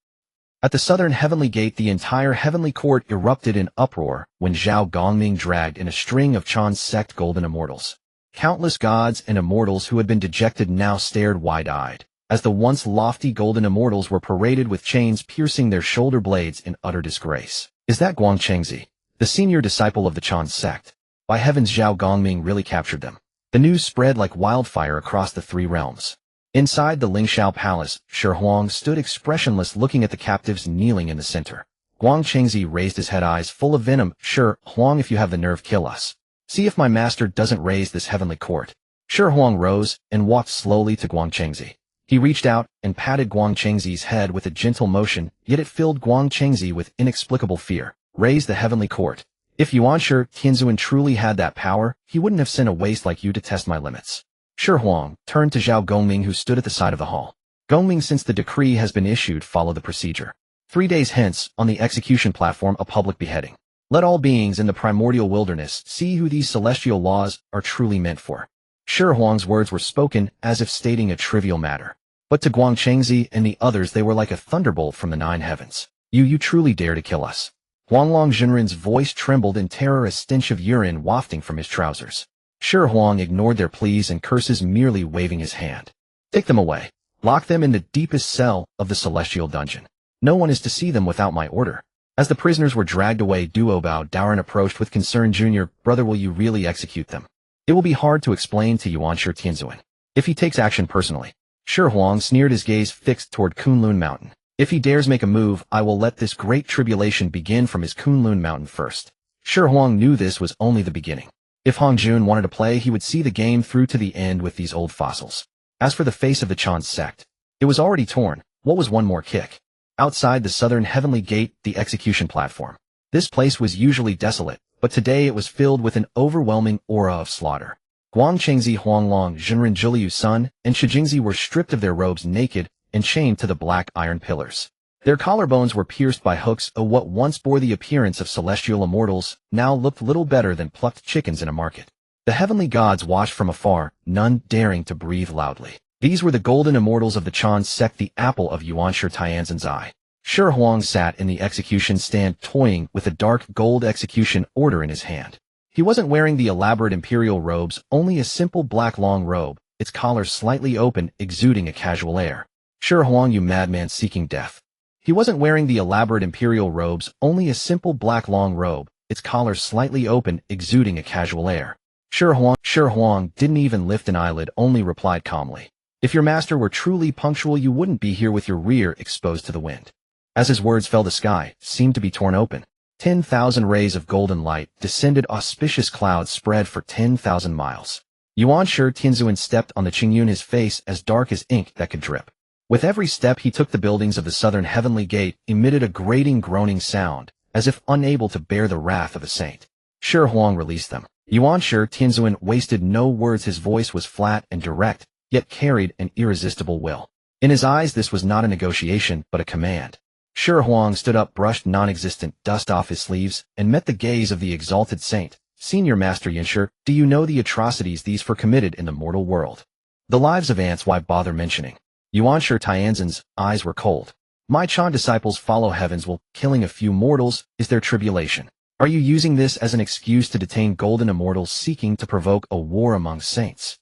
At the southern heavenly gate, the entire heavenly court erupted in uproar when Zhao Gongming dragged in a string of Chan's sect golden immortals. Countless gods and immortals who had been dejected now stared wide-eyed, as the once lofty golden immortals were paraded with chains piercing their shoulder blades in utter disgrace. Is that Guangchengzi, the senior disciple of the Chan sect? By heavens, Zhao Gongming really captured them. The news spread like wildfire across the three realms. Inside the Lingxiao Palace, Shi Huang stood expressionless, looking at the captives kneeling in the center. Guangchengzi raised his head, eyes full of venom. Shi Huang, if you have the nerve, kill us. See if my master doesn't raise this heavenly court. Shi Huang rose and walked slowly to Guangchengzi. He reached out and patted Guangchengzi's head with a gentle motion, yet it filled Guangchengzi with inexplicable fear. Raise the heavenly court. If Yuanshi Tianzuan truly had that power, he wouldn't have sent a waste like you to test my limits. Shi Huang turned to Zhao Gongming, who stood at the side of the hall. Gongming, since the decree has been issued, follow the procedure. 3 days hence, on the execution platform, a public beheading. Let all beings in the primordial wilderness see who these celestial laws are truly meant for. Shi Huang's words were spoken as if stating a trivial matter. But to Guangchengzi and the others, they were like a thunderbolt from the 9 heavens. You truly dare to kill us? Huanglong Jinren's voice trembled in terror, a stench of urine wafting from his trousers. Shi Huang ignored their pleas and curses, merely waving his hand. Take them away. Lock them in the deepest cell of the celestial dungeon. No one is to see them without my order. As the prisoners were dragged away, Duo Bao Daoren approached with concern. Junior brother, will you really execute them? It will be hard to explain to Yuanshi Tianzuan if he takes action personally. Shi Huang sneered, his gaze fixed toward Kunlun Mountain. If he dares make a move, I will let this great tribulation begin from his Kunlun Mountain first. Shi Huang knew this was only the beginning. If Hongjun wanted to play, he would see the game through to the end with these old fossils. As for the face of the Chan sect, it was already torn. What was one more kick? Outside the southern heavenly gate, the execution platform. This place was usually desolate, but today it was filled with an overwhelming aura of slaughter. Guangchengzi, Huanglong, Jinren, Zhiliu's son, and Shijingzi were stripped of their robes, naked and chained to the black iron pillars. Their collarbones were pierced by hooks. What once bore the appearance of celestial immortals now looked little better than plucked chickens in a market. The heavenly gods watched from afar, none daring to breathe loudly. These were the golden immortals of the Chan sect, the apple of Yuanshi Tianzuan's eye. Shi Huang sat in the execution stand, toying with a dark gold execution order in his hand. He wasn't wearing the elaborate imperial robes, only a simple black long robe, its collar slightly open, exuding a casual air. Shi Huang, you madman seeking death. He wasn't wearing the elaborate imperial robes, only a simple black long robe, its collar slightly open, exuding a casual air. Shi Huang didn't even lift an eyelid, only replied calmly. If your master were truly punctual, you wouldn't be here with your rear exposed to the wind. As his words fell, the sky seemed to be torn open. 10,000 rays of golden light descended, auspicious clouds spread for 10,000 miles. Yuanshi Tianzuan stepped on the Qingyun, his face as dark as ink that could drip. With every step he took, the buildings of the southern heavenly gate emitted a grating, groaning sound, as if unable to bear the wrath of a saint. Shi Huang released them. Yuanshi Tianzuan wasted no words, his voice was flat and direct, yet carried an irresistible will. In his eyes, this was not a negotiation, but a command. Shi Huang stood up, brushed non-existent dust off his sleeves, and met the gaze of the exalted saint. Senior Master Yuanshi, do you know the atrocities these were committed in the mortal world? The lives of ants, why bother mentioning? Yuanshi Tianzuan's eyes were cold. My Chan disciples follow heavens, will killing a few mortals is their tribulation. Are you using this as an excuse to detain golden immortals seeking to provoke a war among saints?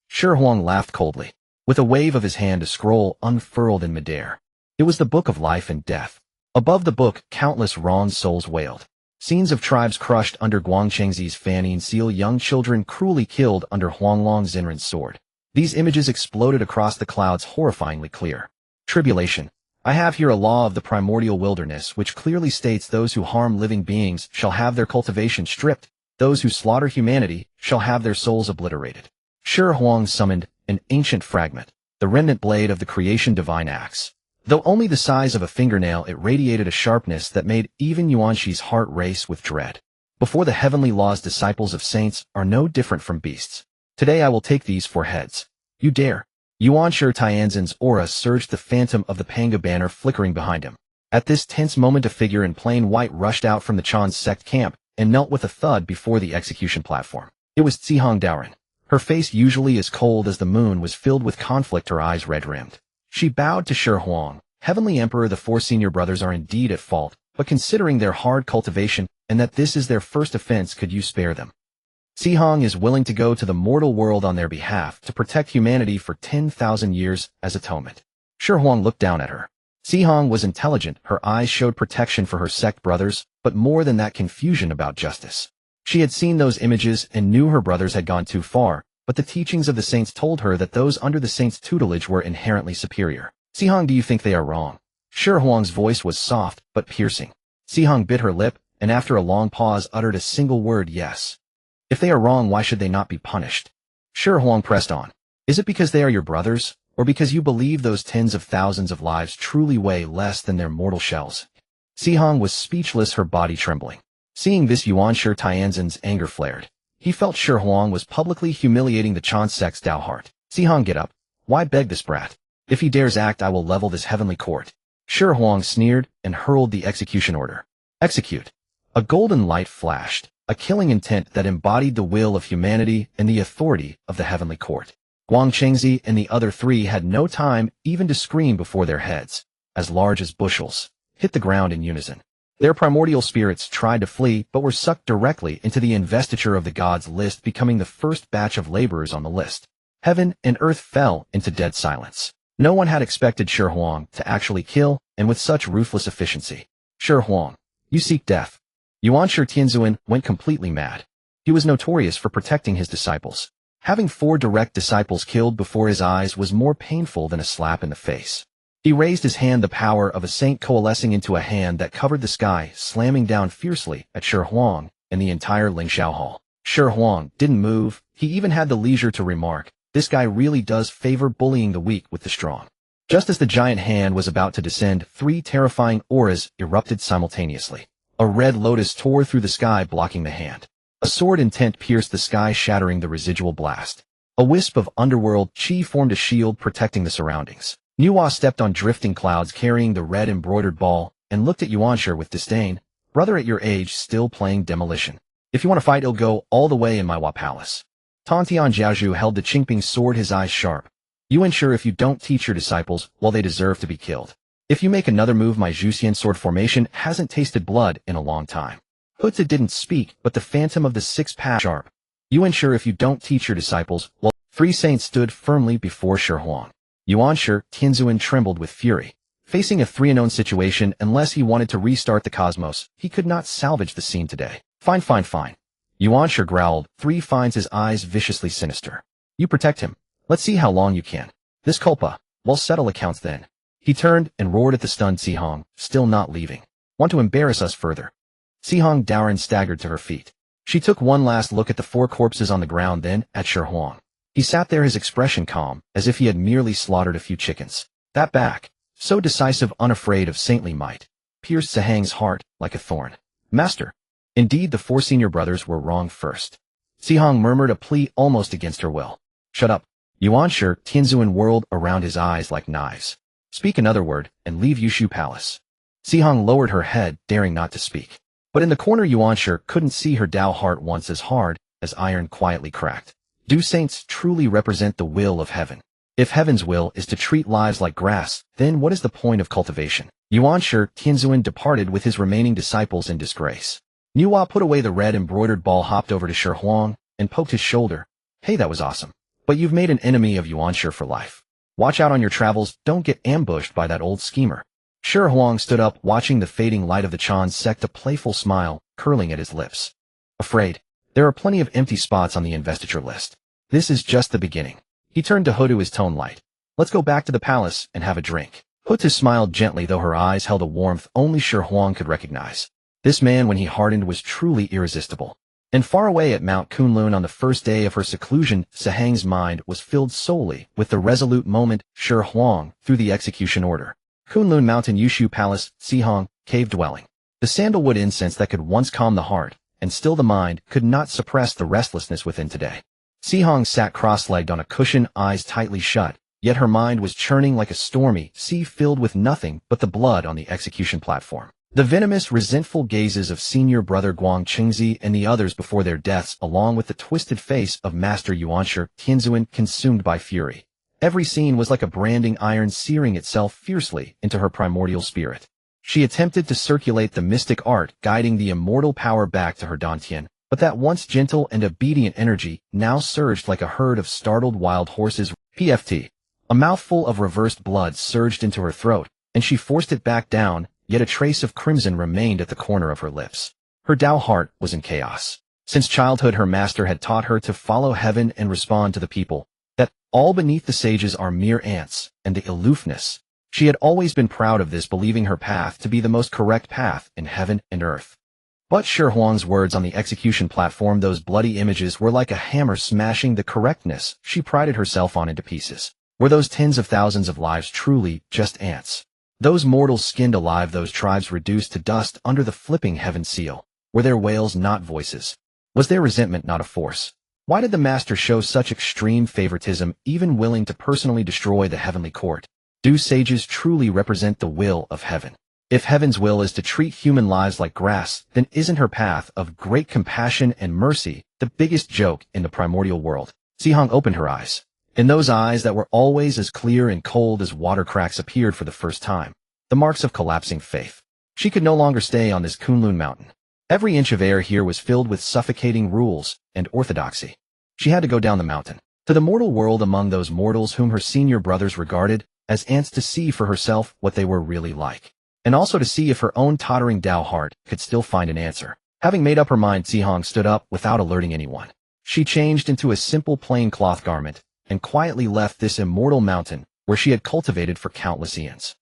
Shi Huang laughed coldly. With a wave of his hand, a scroll unfurled in midair. It was the book of life and death. Above the book, countless Ron souls wailed. Scenes of tribes crushed under Guangchengzi's fanning seal, young children cruelly killed under Huanglong Jinren's sword. These images exploded across the clouds, horrifyingly clear. Tribulation. I have here a law of the primordial wilderness which clearly states those who harm living beings shall have their cultivation stripped, those who slaughter humanity shall have their souls obliterated. Shi Huang summoned an ancient fragment, the remnant blade of the creation divine axe. Though only the size of a fingernail, it radiated a sharpness that made even Yuanxi's heart race with dread. Before the heavenly laws, disciples of saints are no different from beasts. Today I will take these 4 heads. You dare. Yuanshi Tianzhen's aura surged, the phantom of the Panga banner flickering behind him. At this tense moment, a figure in plain white rushed out from the Chan's sect camp and knelt with a thud before the execution platform. It was Zihong Daoren. Her face, usually as cold as the moon, was filled with conflict, her eyes red-rimmed. She bowed to Shi Huang. Heavenly Emperor, the 4 senior brothers are indeed at fault, but considering their hard cultivation and that this is their first offense, could you spare them? Zihong is willing to go to the mortal world on their behalf to protect humanity for 10,000 years as atonement. Shi Huang looked down at her. Zihong was intelligent, her eyes showed protection for her sect brothers, but more than that, confusion about justice. She had seen those images and knew her brothers had gone too far, but the teachings of the saints told her that those under the saints' tutelage were inherently superior. Zihong, do you think they are wrong? Shi Huang's voice was soft, but piercing. Zihong bit her lip, and after a long pause uttered a single word, yes. If they are wrong, why should they not be punished? Shi Huang pressed on. Is it because they are your brothers, or because you believe those tens of thousands of lives truly weigh less than their mortal shells? Zihong was speechless, her body trembling. Seeing this, Yuanshi Tianzhen's anger flared. He felt Shi Huang was publicly humiliating the Chan sect's Dao heart. Zihong, get up. Why beg this brat? If he dares act, I will level this heavenly court. Shi Huang sneered and hurled the execution order. Execute. A golden light flashed, a killing intent that embodied the will of humanity and the authority of the heavenly court. Guang Chengzi and the other 3 had no time even to scream before their heads, as large as bushels, hit the ground in unison. Their primordial spirits tried to flee, but were sucked directly into the investiture of the gods list, becoming the first batch of laborers on the list. Heaven and earth fell into dead silence. No one had expected Shi Huang to actually kill, and with such ruthless efficiency. Shi Huang, you seek death. Yuanshi Tianzhen went completely mad. He was notorious for protecting his disciples. Having 4 direct disciples killed before his eyes was more painful than a slap in the face. He raised his hand, the power of a saint coalescing into a hand that covered the sky, slamming down fiercely at Shi Huang and the entire Lingxiao hall. Shi Huang didn't move. He even had the leisure to remark, this guy really does favor bullying the weak with the strong. Just as the giant hand was about to descend, 3 terrifying auras erupted simultaneously. A red lotus tore through the sky, blocking the hand. A sword intent pierced the sky, shattering the residual blast. A wisp of underworld chi formed a shield protecting the surroundings. Nuwa stepped on drifting clouds carrying the red embroidered ball and looked at Yuanshi with disdain. Brother, at your age, still playing demolition. If you want to fight, it'll go all the way in my Wa Palace. Tantian Jiaozhu held the Qingping sword, his eyes sharp. You ensure if you don't teach your disciples, well, they deserve to be killed. If you make another move, my Zhuxian sword formation hasn't tasted blood in a long time. Huzi didn't speak, but the phantom of the 6 path sharp. You ensure if you don't teach your disciples, well, 3 saints stood firmly before Shi Huang. Yuanshi Tianzhen trembled with fury. Facing a 3-unknown situation, unless he wanted to restart the cosmos, he could not salvage the scene today. Fine. Yuanshi growled. 3 finds his eyes viciously sinister. You protect him. Let's see how long you can. This culpa. We'll settle accounts then. He turned and roared at the stunned Zihong, still not leaving. Want to embarrass us further? Zihong Daoren staggered to her feet. She took one last look at the 4 corpses on the ground, then at Shi Huang. He sat there, his expression calm, as if he had merely slaughtered a few chickens. That back, so decisive, unafraid of saintly might, pierced Zihong's heart like a thorn. Master. Indeed, the 4 senior brothers were wrong first. Zihong murmured a plea almost against her will. Shut up. Yuanshi Tianzhen whirled around, his eyes like knives. Speak another word, and leave Yushu Palace. Zihong lowered her head, daring not to speak. But in the corner, Yuanshi couldn't see her Dao heart once as hard as iron quietly cracked. Do saints truly represent the will of heaven? If heaven's will is to treat lives like grass, then what is the point of cultivation? Yuanshi Tianzhen departed with his remaining disciples in disgrace. Nuwa put away the red embroidered ball, hopped over to Shi Huang, and poked his shoulder. Hey, that was awesome. But you've made an enemy of Yuanshi for life. Watch out on your travels, don't get ambushed by that old schemer. Shi Huang stood up, watching the fading light of the Chan sect, a playful smile curling at his lips. Afraid. There are plenty of empty spots on the investiture list. This is just the beginning. He turned to Hutu, his tone light. Let's go back to the palace and have a drink. Hutu smiled gently, though her eyes held a warmth only Shi Huang could recognize. This man, when he hardened, was truly irresistible. And far away at Mount Kunlun on the first day of her seclusion, Zihong's mind was filled solely with the resolute moment Shi Huang threw the execution order. Kunlun Mountain Yushu Palace, Xihong, cave dwelling. The sandalwood incense that could once calm the heart and still the mind could not suppress the restlessness within today. Xihong sat cross-legged on a cushion, eyes tightly shut, yet her mind was churning like a stormy sea filled with nothing but the blood on the execution platform. The venomous, resentful gazes of senior brother Guang Qingzi and the others before their deaths, along with the twisted face of Master Yuanshi Tianzuan, consumed by fury. Every scene was like a branding iron searing itself fiercely into her primordial spirit. She attempted to circulate the mystic art, guiding the immortal power back to her dantian, but that once gentle and obedient energy now surged like a herd of startled wild horses. PFT. A mouthful of reversed blood surged into her throat, and she forced it back down, yet a trace of crimson remained at the corner of her lips. Her Tao heart was in chaos. Since childhood her master had taught her to follow heaven and respond to the people, that all beneath the sages are mere ants, and the aloofness. She had always been proud of this, believing her path to be the most correct path in heaven and earth. But Shi Huang's words on the execution platform, those bloody images, were like a hammer smashing the correctness she prided herself on into pieces. Were those tens of thousands of lives truly just ants? Those mortals skinned alive, those tribes reduced to dust under the flipping heaven seal. Were their wails not voices? Was their resentment not a force? Why did the master show such extreme favoritism, even willing to personally destroy the heavenly court? Do sages truly represent the will of heaven? If heaven's will is to treat human lives like grass, then isn't her path of great compassion and mercy the biggest joke in the primordial world? Xihong opened her eyes. In those eyes that were always as clear and cold as water cracks appeared for the first time the marks of collapsing faith. She could no longer stay on this Kunlun mountain. Every inch of air here was filled with suffocating rules and orthodoxy. She had to go down the mountain, to the mortal world among those mortals whom her senior brothers regarded as ants, to see for herself what they were really like, and also to see if her own tottering Tao heart could still find an answer. Having made up her mind, Xihong stood up without alerting anyone. She changed into a simple plain cloth garment and quietly left this immortal mountain where she had cultivated for countless eons.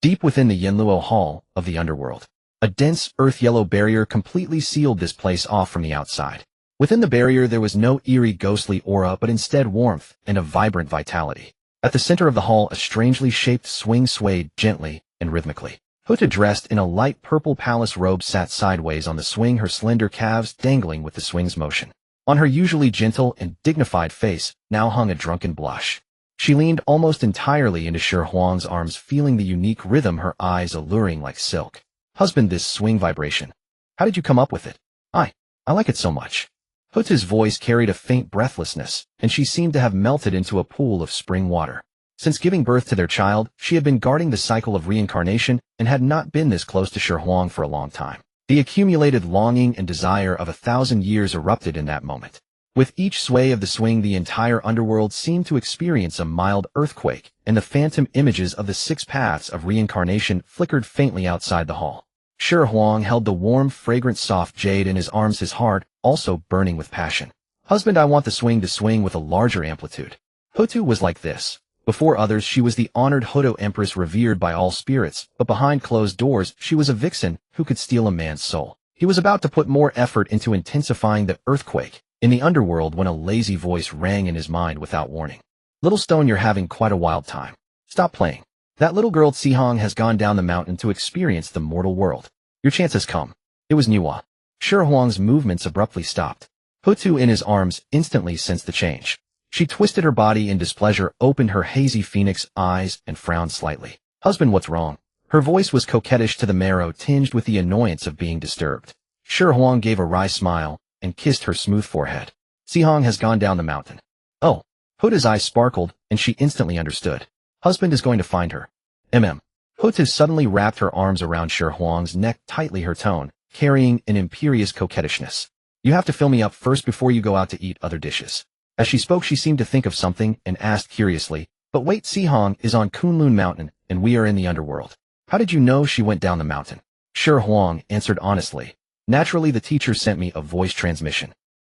Deep within the Yanluo Hall of the underworld, a dense earth-yellow barrier completely sealed this place off from the outside. Within the barrier there was no eerie ghostly aura, but instead warmth and a vibrant vitality. At the center of the hall, a strangely shaped swing swayed gently and rhythmically. Huta, dressed in a light purple palace robe, sat sideways on the swing, her slender calves dangling with the swing's motion. On her usually gentle and dignified face now hung a drunken blush. She leaned almost entirely into Shi Huang's arms, feeling the unique rhythm, her eyes alluring like silk. Husband, this swing vibration. How did you come up with it? I like it so much. Huta's voice carried a faint breathlessness, and she seemed to have melted into a pool of spring water. Since giving birth to their child, she had been guarding the cycle of reincarnation and had not been this close to Shi Huang for a long time. The accumulated longing and desire of 1,000 years erupted in that moment. With each sway of the swing, the entire underworld seemed to experience a mild earthquake, and the phantom images of the 6 paths of reincarnation flickered faintly outside the hall. Shi Huang held the warm, fragrant, soft jade in his arms, his heart also burning with passion. Husband, I want the swing to swing with a larger amplitude. Hutu was like this. Before others, she was the honored Hutu empress, revered by all spirits, but behind closed doors, she was a vixen who could steal a man's soul. He was about to put more effort into intensifying the earthquake in the underworld when a lazy voice rang in his mind without warning. Little stone, you're having quite a wild time. Stop playing. That little girl Xihong has gone down the mountain to experience the mortal world. Your chance has come. It was Nuwa. Shi Huang's movements abruptly stopped. Hutu, in his arms, instantly sensed the change. She twisted her body in displeasure, opened her hazy phoenix eyes, and frowned slightly. Husband, what's wrong? Her voice was coquettish to the marrow, tinged with the annoyance of being disturbed. Shi Huang gave a wry smile and kissed her smooth forehead. Xihong has gone down the mountain. Oh. Huta's eyes sparkled, and she instantly understood. Husband is going to find her. Hutu suddenly wrapped her arms around Shi Huang's neck tightly, her tone carrying an imperious coquettishness. You have to fill me up first before you go out to eat other dishes. As she spoke, she seemed to think of something and asked curiously, but wait, Xihong is on Kunlun Mountain and we are in the underworld. How did you know she went down the mountain? Shi Huang answered honestly. Naturally, the teacher sent me a voice transmission.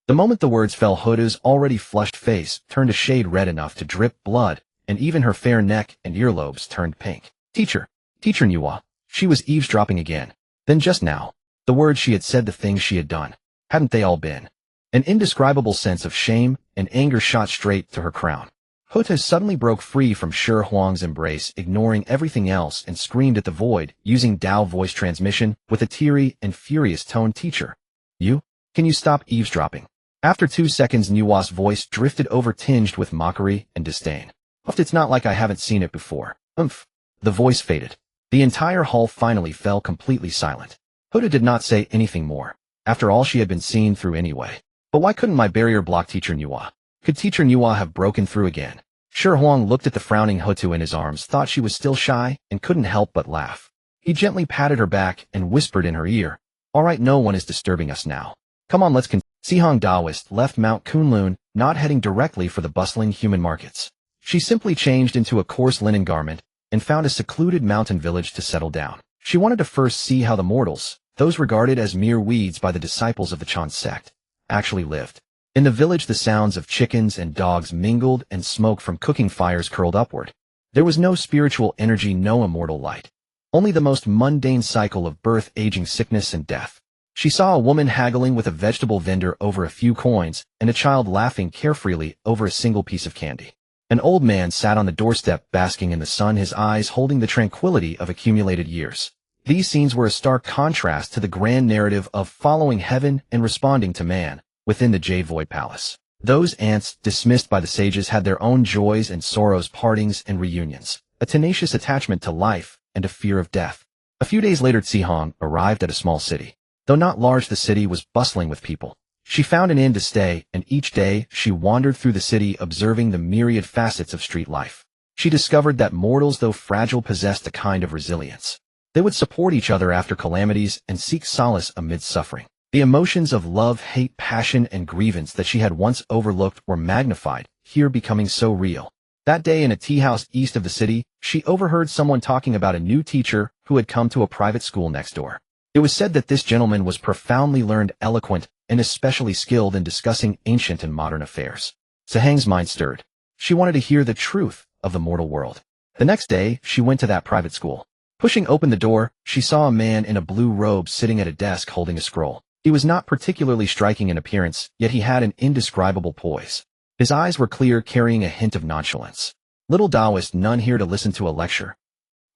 The moment the words fell, Hutu's already flushed face turned a shade red enough to drip blood, and even her fair neck and earlobes turned pink. Teacher Nuwa. She was eavesdropping again. Then just now, the words she had said, the things she had done, hadn't they all been? An indescribable sense of shame and anger shot straight to her crown. Hota suddenly broke free from Shi Huang's embrace, ignoring everything else, and screamed at the void, using Dao voice transmission with a teary and furious tone. Teacher, can you stop eavesdropping? After 2 seconds, Nuwa's voice drifted over, tinged with mockery and disdain. It's not like I haven't seen it before. The voice faded. The entire hall finally fell completely silent. Hota did not say anything more. After all, she had been seen through anyway. But why couldn't my barrier block Teacher Nuwa? Could Teacher Nuwa have broken through again? Shi Huang looked at the frowning Hotu in his arms, thought she was still shy, and couldn't help but laugh. He gently patted her back and whispered in her ear, "All right, no one is disturbing us now. Come on, let's continue." Xihe Daoist left Mount Kunlun, not heading directly for the bustling human markets. She simply changed into a coarse linen garment and found a secluded mountain village to settle down. She wanted to first see how the mortals, those regarded as mere weeds by the disciples of the Chan sect, actually lived. In the village, the sounds of chickens and dogs mingled, and smoke from cooking fires curled upward. There was no spiritual energy, no immortal light. Only the most mundane cycle of birth, aging, sickness, and death. She saw a woman haggling with a vegetable vendor over a few coins, and a child laughing carefreely over a single piece of candy. An old man sat on the doorstep basking in the sun, his eyes holding the tranquility of accumulated years. These scenes were a stark contrast to the grand narrative of following heaven and responding to man within the Jade Void Palace. Those ants, dismissed by the sages, had their own joys and sorrows, partings and reunions, a tenacious attachment to life and a fear of death. A few days later, Zijun arrived at a small city. Though not large, the city was bustling with people. She found an inn to stay, and each day she wandered through the city, observing the myriad facets of street life. She discovered that mortals, though fragile, possessed a kind of resilience. They would support each other after calamities and seek solace amid suffering. The emotions of love, hate, passion, and grievance that she had once overlooked were magnified, here becoming so real. That day, in a tea house east of the city, she overheard someone talking about a new teacher who had come to a private school next door. It was said that this gentleman was profoundly learned, eloquent, and especially skilled in discussing ancient and modern affairs. Sahang's mind stirred. She wanted to hear the truth of the mortal world. The next day, she went to that private school. Pushing open the door, she saw a man in a blue robe sitting at a desk holding a scroll. He was not particularly striking in appearance, yet he had an indescribable poise. His eyes were clear, carrying a hint of nonchalance. "Little Taoist, none here to listen to a lecture."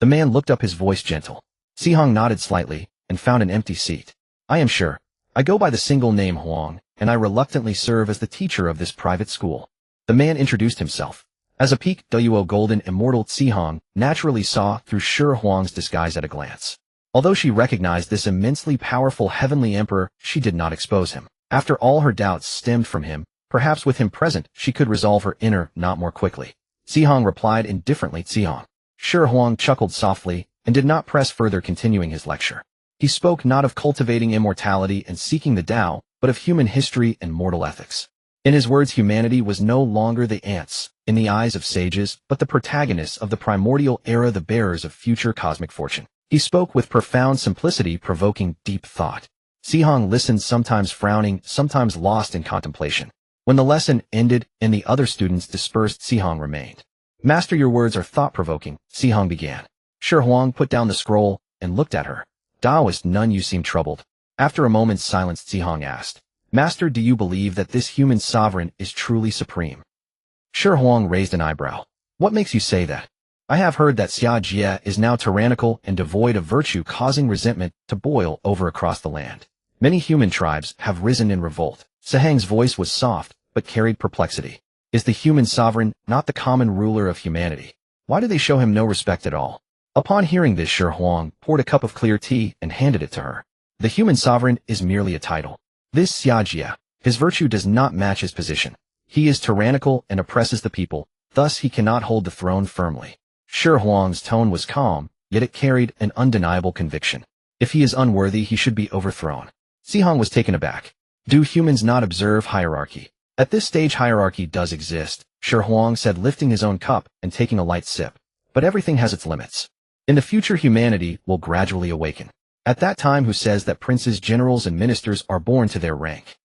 The man looked up, his voice gentle. Zijun nodded slightly and found an empty seat. "I am sure. I go by the single name Huang, and I reluctantly serve as the teacher of this private school." The man introduced himself. As a peak Duo golden immortal, Zijun naturally saw through Shi Huang's disguise at a glance. Although she recognized this immensely powerful heavenly emperor, she did not expose him. After all, her doubts stemmed from him. Perhaps with him present, she could resolve her inner not more quickly. Zijun replied indifferently. Zijun. Shi Huang chuckled softly and did not press further, continuing his lecture. He spoke not of cultivating immortality and seeking the Tao, but of human history and mortal ethics. In his words, humanity was no longer the ants in the eyes of sages, but the protagonists of the primordial era, the bearers of future cosmic fortune. He spoke with profound simplicity, provoking deep thought. Zijun listened, sometimes frowning, sometimes lost in contemplation. When the lesson ended and the other students dispersed, Zijun remained. "Master, your words are thought-provoking," Zijun began. Shi Huang put down the scroll and looked at her. "Taoist, none, you seem troubled." After a moment's silence, Zijun asked, "Master, do you believe that this human sovereign is truly supreme?" Shi Huang raised an eyebrow. "What makes you say that?" "I have heard that Xihe is now tyrannical and devoid of virtue, causing resentment to boil over across the land. Many human tribes have risen in revolt." Sahang's voice was soft, but carried perplexity. "Is the human sovereign not the common ruler of humanity? Why do they show him no respect at all?" Upon hearing this, Shi Huang poured a cup of clear tea and handed it to her. "The human sovereign is merely a title. This Xihe, his virtue does not match his position. He is tyrannical and oppresses the people, thus he cannot hold the throne firmly." Shi Huang's tone was calm, yet it carried an undeniable conviction. If he is unworthy, he should be overthrown. Zijun was taken aback. "Do humans not observe hierarchy?" "At this stage, hierarchy does exist," Shi Huang said, lifting his own cup and taking a light sip. "But everything has its limits. In the future, humanity will gradually awaken. At that time, who says that princes, generals, and ministers are born to their rank?"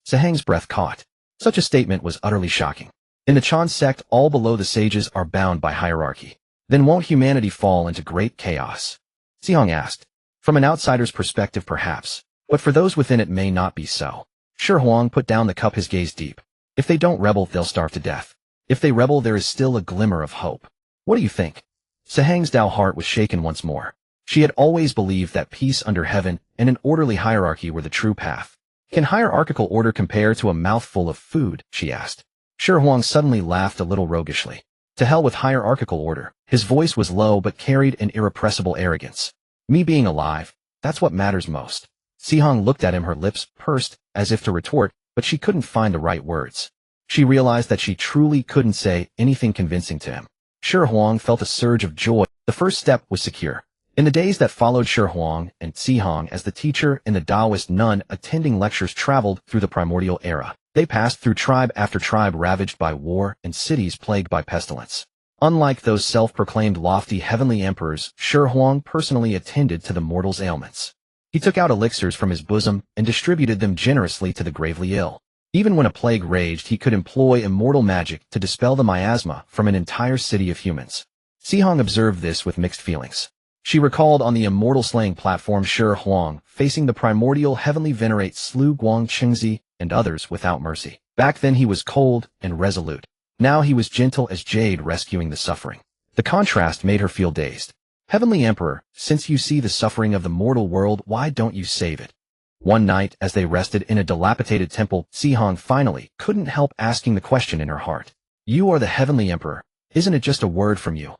Sahang's breath caught. Such a statement was utterly shocking. In the Chan sect, all below the sages are bound by hierarchy. Then won't humanity fall into great chaos? Zijun asked. "From an outsider's perspective, perhaps. But for those within, it may not be so." Shi Huang put down the cup, his gaze deep. "If they don't rebel, they'll starve to death. If they rebel, there is still a glimmer of hope. What do you think? Sahang's Dao heart was shaken once more. She had always believed that peace under heaven and an orderly hierarchy were the true path. Can hierarchical order compare to a mouthful of food? She asked. Shi Huang suddenly laughed a little roguishly. To hell with hierarchical order. His voice was low but carried an irrepressible arrogance. Me being alive, that's what matters most. Sihong looked at him, her lips pursed, as if to retort, but she couldn't find the right words. She realized that she truly couldn't say anything convincing to him. Shi Huang felt a surge of joy. The first step was secure. In the days that followed, Shi Huang and Sihong as the teacher and the Taoist nun attending lectures traveled through the primordial era. They passed through tribe after tribe ravaged by war and cities plagued by pestilence. Unlike those self-proclaimed lofty heavenly emperors, Shi Huang personally attended to the mortals' ailments. He took out elixirs from his bosom and distributed them generously to the gravely ill. Even when a plague raged, he could employ immortal magic to dispel the miasma from an entire city of humans. Sihong observed this with mixed feelings. She recalled on the immortal slaying platform Shi Huang facing the primordial heavenly venerate slew Guang Qingzi and others without mercy. Back then he was cold and resolute. Now he was gentle as jade rescuing the suffering. The contrast made her feel dazed. Heavenly Emperor, since you see the suffering of the mortal world, why don't you save it? One night, as they rested in a dilapidated temple, Sihong finally couldn't help asking the question in her heart. You are the Heavenly Emperor. Isn't it just a word from you?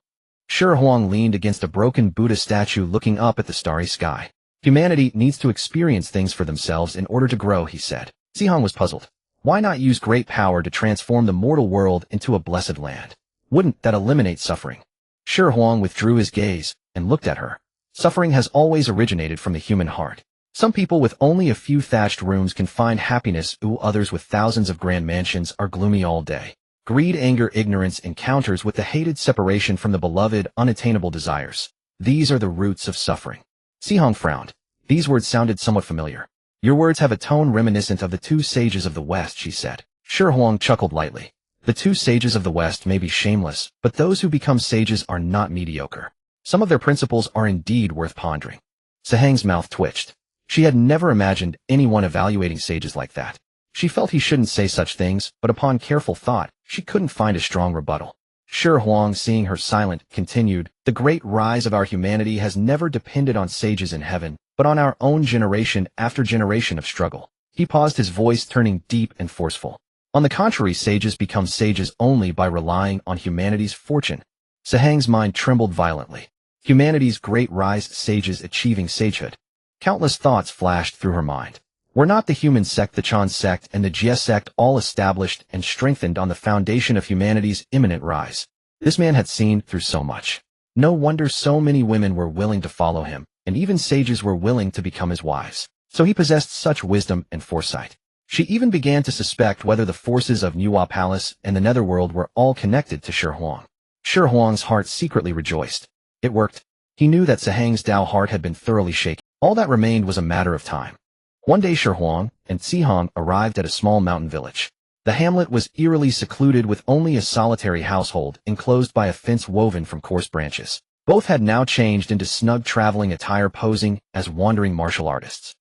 Shi Huang leaned against a broken Buddha statue looking up at the starry sky. Humanity needs to experience things for themselves in order to grow, he said. Sihong was puzzled. Why not use great power to transform the mortal world into a blessed land? Wouldn't that eliminate suffering? Shi Huang withdrew his gaze and looked at her. Suffering has always originated from the human heart. Some people with only a few thatched rooms can find happiness, while others with thousands of grand mansions are gloomy all day. Greed, anger, ignorance, encounters with the hated, separation from the beloved, unattainable desires. These are the roots of suffering. Sihong frowned. These words sounded somewhat familiar. Your words have a tone reminiscent of the two sages of the West, she said. Shi Huang chuckled lightly. The two sages of the West may be shameless, but those who become sages are not mediocre. Some of their principles are indeed worth pondering. Sahang's mouth twitched. She had never imagined anyone evaluating sages like that. She felt he shouldn't say such things, but upon careful thought, she couldn't find a strong rebuttal. Shi Huang, seeing her silent, continued, the great rise of our humanity has never depended on sages in heaven, but on our own generation after generation of struggle. He paused, his voice turning deep and forceful. On the contrary, sages become sages only by relying on humanity's fortune. Sahang's mind trembled violently. Humanity's great rise, sages achieving sagehood. Countless thoughts flashed through her mind. Were not the human sect, the Chan sect, and the Jie sect all established and strengthened on the foundation of humanity's imminent rise? This man had seen through so much. No wonder so many women were willing to follow him, and even sages were willing to become his wives. So he possessed such wisdom and foresight. She even began to suspect whether the forces of Nuwa Palace and the Netherworld were all connected to Shi Huang. Shi Huang's heart secretly rejoiced. It worked. He knew that Sahang's Dao heart had been thoroughly shaken. All that remained was a matter of time. One day Shi Huang and Sihong arrived at a small mountain village. The hamlet was eerily secluded with only a solitary household enclosed by a fence woven from coarse branches. Both had now changed into snug traveling attire, posing as wandering martial artists.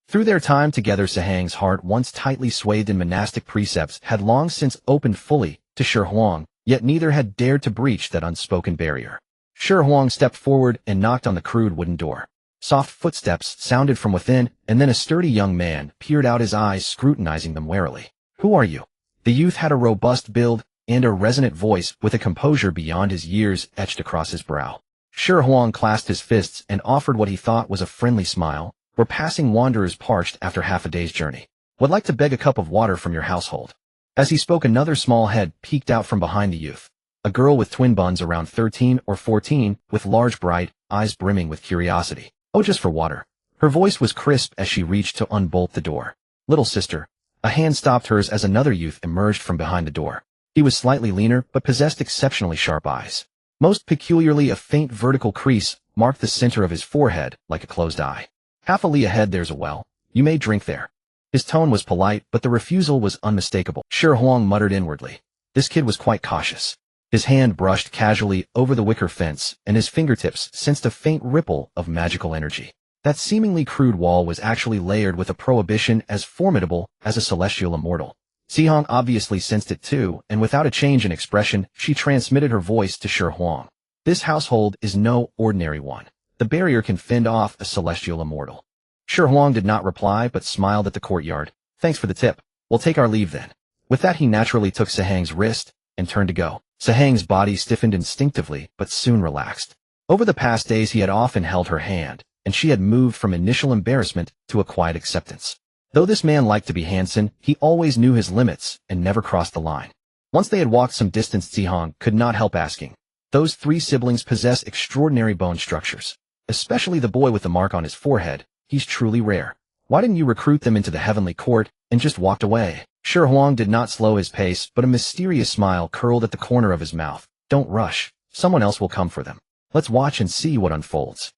Through their time together, Sahang's heart, once tightly swathed in monastic precepts, had long since opened fully to Shi Huang, yet neither had dared to breach that unspoken barrier. Shi Huang stepped forward and knocked on the crude wooden door. Soft footsteps sounded from within, and then a sturdy young man peered out, his eyes scrutinizing them warily. Who are you? The youth had a robust build and a resonant voice with a composure beyond his years etched across his brow. Shi Huang clasped his fists and offered what he thought was a friendly smile. We're passing wanderers parched after half a day's journey. Would like to beg a cup of water from your household. As he spoke, another small head peeked out from behind the youth. A girl with twin buns around 13 or 14, with large bright eyes brimming with curiosity. Oh, just for water. Her voice was crisp as she reached to unbolt the door. Little sister. A hand stopped hers as another youth emerged from behind the door. He was slightly leaner, but possessed exceptionally sharp eyes. Most peculiarly, a faint vertical crease marked the center of his forehead, like a closed eye. Half a li ahead, there's a well. You may drink there. His tone was polite, but the refusal was unmistakable. Shi Huang muttered inwardly. This kid was quite cautious. His hand brushed casually over the wicker fence, and his fingertips sensed a faint ripple of magical energy. That seemingly crude wall was actually layered with a prohibition as formidable as a celestial immortal. Xihong obviously sensed it too, and without a change in expression, she transmitted her voice to Shi Huang. This household is no ordinary one. The barrier can fend off a celestial immortal. Shi Huang did not reply but smiled at the courtyard. Thanks for the tip. We'll take our leave then. With that he naturally took Sehang's wrist and turned to go. Sehang's body stiffened instinctively but soon relaxed. Over the past days he had often held her hand, and she had moved from initial embarrassment to a quiet acceptance. Though this man liked to be handsome, he always knew his limits and never crossed the line. Once they had walked some distance, Xihong could not help asking. Those three siblings possess extraordinary bone structures. Especially the boy with the mark on his forehead. He's truly rare. Why didn't you recruit them into the heavenly court and just walked away? Shi Huang did not slow his pace, but a mysterious smile curled at the corner of his mouth. Don't rush. Someone else will come for them. Let's watch and see what unfolds.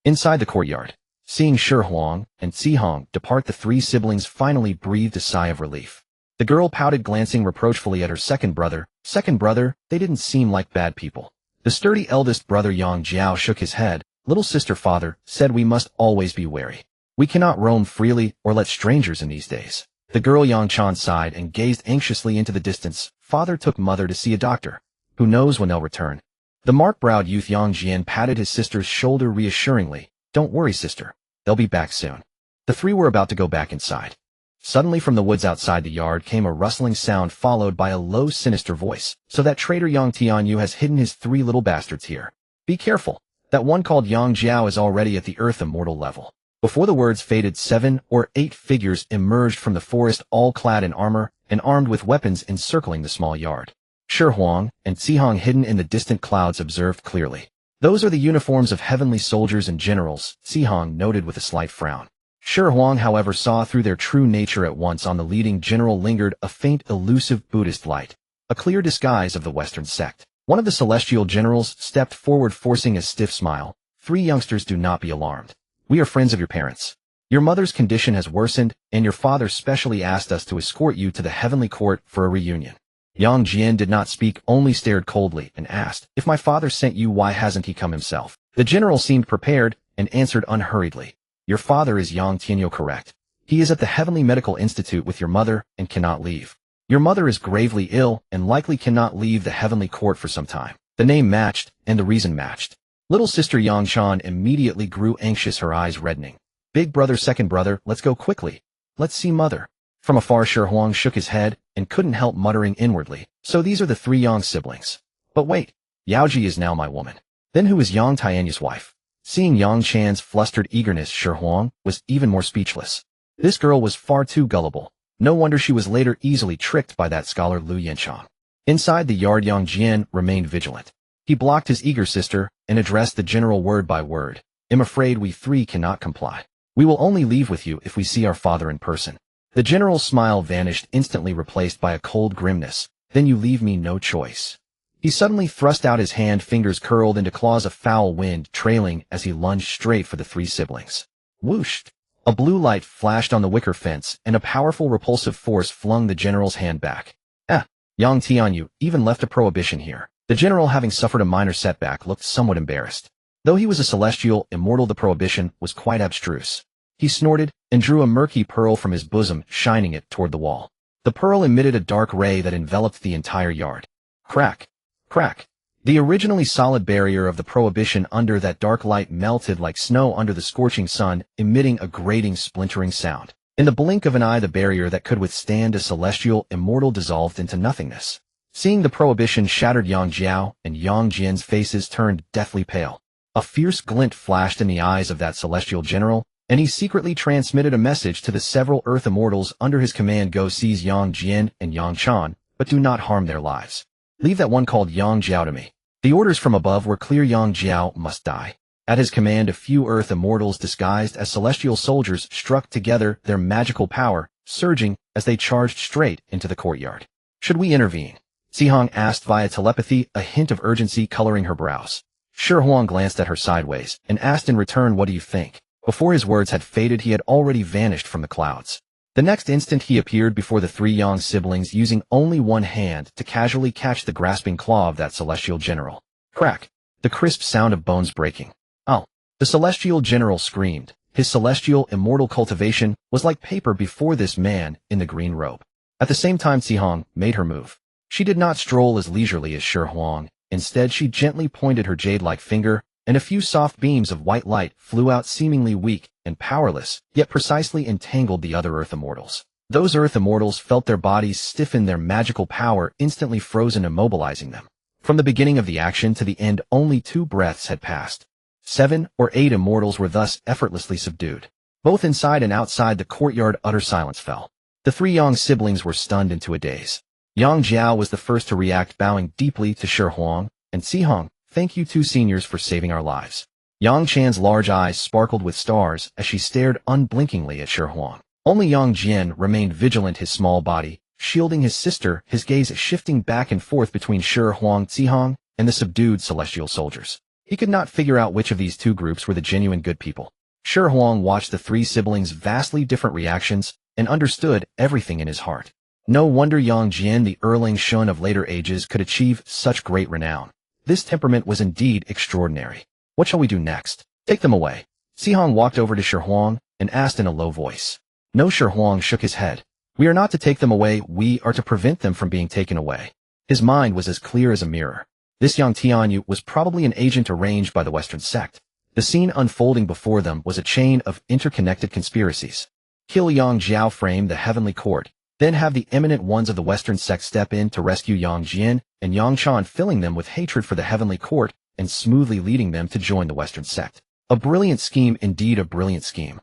Inside the courtyard, seeing Shi Huang and Xihong depart, the three siblings finally breathed a sigh of relief. The girl pouted, glancing reproachfully at her second brother. Second brother, they didn't seem like bad people. The sturdy eldest brother Yang Jiao shook his head. Little sister, father said we must always be wary. We cannot roam freely or let strangers in these days. The girl Yang Chan sighed and gazed anxiously into the distance. Father took mother to see a doctor. Who knows when they'll return? The mark-browed youth Yang Jian patted his sister's shoulder reassuringly. Don't worry, sister. They'll be back soon. The three were about to go back inside. Suddenly from the woods outside the yard came a rustling sound followed by a low, sinister voice. So that traitor Yang Tianyu has hidden his three little bastards here. Be careful. That one called Yang Jiao is already at the Earth Immortal level. Before the words faded, 7 or 8 figures emerged from the forest, all clad in armor and armed with weapons, encircling the small yard. Shi Huang and Xihong, hidden in the distant clouds, observed clearly. Those are the uniforms of heavenly soldiers and generals, Xihong noted with a slight frown. Shi Huang, however, saw through their true nature at once. On the leading general lingered a faint, elusive Buddhist light, a clear disguise of the Western sect. One of the celestial generals stepped forward, forcing a stiff smile. 3 youngsters, do not be alarmed. We are friends of your parents. Your mother's condition has worsened, and your father specially asked us to escort you to the heavenly court for a reunion. Yang Jian did not speak, only stared coldly, and asked, if my father sent you, why hasn't he come himself? The general seemed prepared, and answered unhurriedly. Your father is Yang Tianyu, correct? He is at the Heavenly Medical Institute with your mother, and cannot leave. Your mother is gravely ill, and likely cannot leave the heavenly court for some time. The name matched, and the reason matched. Little sister Yang Chan immediately grew anxious, her eyes reddening. Big brother, second brother, let's go quickly. Let's see mother. From afar, Shi Huang shook his head and couldn't help muttering inwardly. So these are the 3 Yang siblings. But wait, Yaoji is now my woman. Then who is Yang Tianyu's wife? Seeing Yang Chan's flustered eagerness, Shi Huang was even more speechless. This girl was far too gullible. No wonder she was later easily tricked by that scholar Lu Yanchang. Inside the yard, Yang Jian remained vigilant. He blocked his eager sister and addressed the general word by word. I'm afraid we 3 cannot comply. We will only leave with you if we see our father in person. The general's smile vanished, instantly replaced by a cold grimness. Then you leave me no choice. He suddenly thrust out his hand, fingers curled into claws of foul wind trailing as he lunged straight for the 3 siblings. Whoosh! A blue light flashed on the wicker fence, and a powerful repulsive force flung the general's hand back. Yang Tianyu even left a prohibition here. The general, having suffered a minor setback, looked somewhat embarrassed. Though he was a celestial immortal, the prohibition was quite abstruse. He snorted and drew a murky pearl from his bosom, shining it toward the wall. The pearl emitted a dark ray that enveloped the entire yard. Crack! Crack! The originally solid barrier of the prohibition under that dark light melted like snow under the scorching sun, emitting a grating, splintering sound. In the blink of an eye, the barrier that could withstand a celestial immortal dissolved into nothingness. Seeing the prohibition shattered, Yang Jiao and Yang Jian's faces turned deathly pale. A fierce glint flashed in the eyes of that celestial general, and he secretly transmitted a message to the several Earth Immortals under his command. Go seize Yang Jian and Yang Chan, but do not harm their lives. Leave that one called Yang Jiao to me. The orders from above were clear. Yang Jiao must die. At his command, a few Earth Immortals disguised as celestial soldiers struck together, their magical power surging as they charged straight into the courtyard. Should we intervene? Xihong asked via telepathy, a hint of urgency coloring her brows. Shi Huang glanced at her sideways and asked in return, what do you think? Before his words had faded, he had already vanished from the clouds. The next instant he appeared before the 3 Yang siblings, using only one hand to casually catch the grasping claw of that celestial general. Crack! The crisp sound of bones breaking. Oh! The celestial general screamed. His celestial immortal cultivation was like paper before this man in the green robe. At the same time, Xihe made her move. She did not stroll as leisurely as Shi Huang. Instead, she gently pointed her jade-like finger, and a few soft beams of white light flew out seemingly weak and powerless, yet precisely entangled the other Earth Immortals. Those Earth Immortals felt their bodies stiffen, their magical power instantly frozen, immobilizing them. From the beginning of the action to the end, only 2 breaths had passed. 7 or 8 immortals were thus effortlessly subdued. Both inside and outside the courtyard, utter silence fell. The 3 Yang siblings were stunned into a daze. Yang Jiao was the first to react, bowing deeply to Shi Huang and Xihe. Thank you 2 seniors for saving our lives. Yang Chan's large eyes sparkled with stars as she stared unblinkingly at Shi Huang. Only Yang Jian remained vigilant, his small body shielding his sister, his gaze shifting back and forth between Shi Huang, Xihe, and the subdued celestial soldiers. He could not figure out which of these 2 groups were the genuine good people. Shi Huang watched the 3 siblings' vastly different reactions and understood everything in his heart. No wonder Yang Jian, the Erling Shun of later ages, could achieve such great renown. This temperament was indeed extraordinary. What shall we do next? Take them away. Xihe walked over to Shi Huang and asked in a low voice. No, Shi Huang shook his head. We are not to take them away, we are to prevent them from being taken away. His mind was as clear as a mirror. This young Tianyu was probably an agent arranged by the Western sect. The scene unfolding before them was a chain of interconnected conspiracies. Kill Yang Jiao, frame the heavenly court, then have the eminent ones of the Western sect step in to rescue Yang Jian and Yang Chan, filling them with hatred for the heavenly court and smoothly leading them to join the Western sect. A brilliant scheme, indeed a brilliant scheme.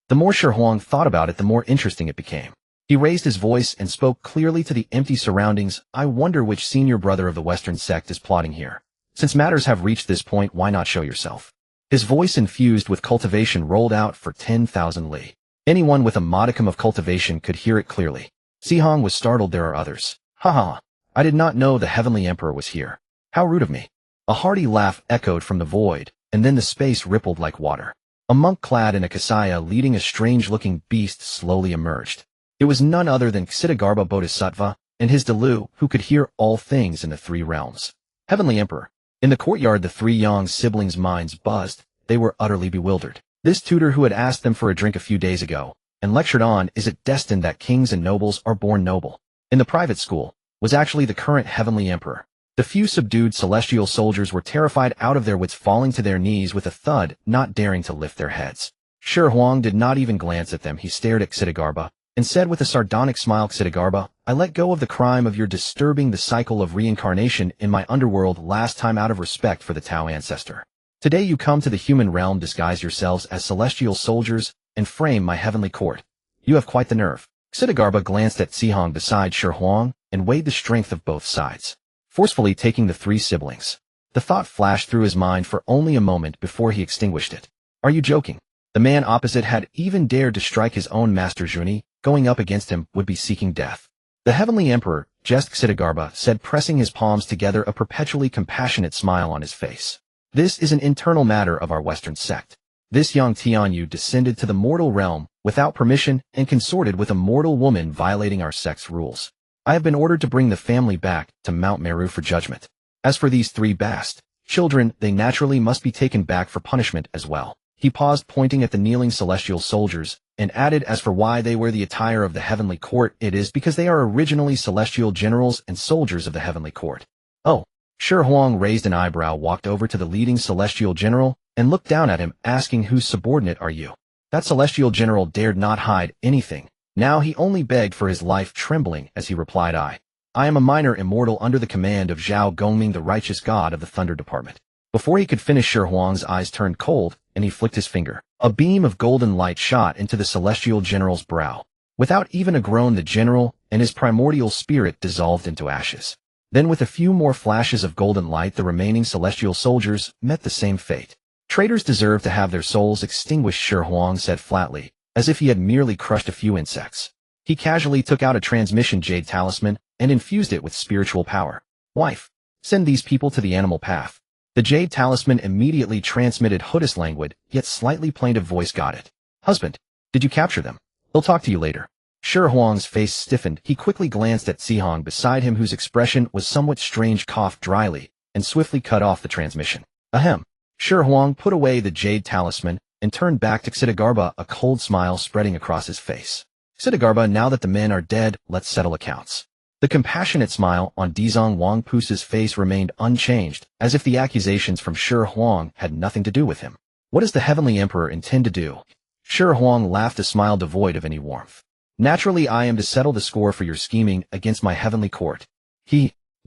The more Shi Huang thought about it, the more interesting it became. He raised his voice and spoke clearly to the empty surroundings. I wonder which senior brother of the Western sect is plotting here. Since matters have reached this point, why not show yourself? His voice, infused with cultivation, rolled out for 10,000 li. Anyone with a modicum of cultivation could hear it clearly. Xihe was startled. There are others. Haha, I did not know the Heavenly Emperor was here. How rude of me. A hearty laugh echoed from the void, and then the space rippled like water. A monk clad in a kasaya leading a strange-looking beast slowly emerged. It was none other than Ksitigarbha Bodhisattva and his Delu, who could hear all things in the 3 realms. Heavenly Emperor. In the courtyard, the 3 Yang siblings' minds buzzed. They were utterly bewildered. This tutor who had asked them for a drink a few days ago and lectured on, is it destined that kings and nobles are born noble, in the private school, was actually the current Heavenly Emperor. The few subdued celestial soldiers were terrified out of their wits, falling to their knees with a thud, not daring to lift their heads. Shi Huang did not even glance at them. He stared at Ksitigarbha and said with a sardonic smile, Ksitigarbha, I let go of the crime of your disturbing the cycle of reincarnation in my underworld last time out of respect for the Tao ancestor. Today you come to the human realm, disguise yourselves as celestial soldiers, and frame my heavenly court. You have quite the nerve. Ksitigarbha glanced at Xihe beside Shi Huang and weighed the strength of both sides, forcefully taking the 3 siblings. The thought flashed through his mind for only a moment before he extinguished it. Are you joking? The man opposite had even dared to strike his own master Juni. Going up against him would be seeking death. The Heavenly Emperor, jest, Ksitigarbha said, pressing his palms together, a perpetually compassionate smile on his face. This is an internal matter of our Western sect. This young Tianyu descended to the mortal realm without permission and consorted with a mortal woman, violating our sect's rules. I have been ordered to bring the family back to Mount Meru for judgment. As for these 3 bast children, they naturally must be taken back for punishment as well. He paused, pointing at the kneeling celestial soldiers, and added, as for why they wear the attire of the heavenly court, it is because they are originally celestial generals and soldiers of the heavenly court. Oh. Shi Huang raised an eyebrow, walked over to the leading celestial general, and looked down at him, asking, whose subordinate are you? That celestial general dared not hide anything. Now he only begged for his life, trembling as he replied, I am a minor immortal under the command of Zhao Gongming, the righteous god of the Thunder Department. Before he could finish, Shi Huang's eyes turned cold, and he flicked his finger. A beam of golden light shot into the celestial general's brow. Without even a groan, the general and his primordial spirit dissolved into ashes. Then, with a few more flashes of golden light, the remaining celestial soldiers met the same fate. Traitors deserve to have their souls extinguished, Shi Huang said flatly, as if he had merely crushed a few insects. He casually took out a transmission jade talisman and infused it with spiritual power. Wife, send these people to the animal path. The jade talisman immediately transmitted Buddhist language, yet slightly plaintive voice got it. Husband, did you capture them? They'll talk to you later. Shi Huang's face stiffened. He quickly glanced at Xihe beside him, whose expression was somewhat strange, coughed dryly, and swiftly cut off the transmission. Ahem. Shi Huang put away the jade talisman and turned back to Ksitigarbha, a cold smile spreading across his face. Sitagarba, now that the men are dead, let's settle accounts. The compassionate smile on Dijun Wangpusa's face remained unchanged, as if the accusations from Shi Huang had nothing to do with him. What does the Heavenly Emperor intend to do? Shi Huang laughed, a smile devoid of any warmth. Naturally, I am to settle the score for your scheming against my heavenly court.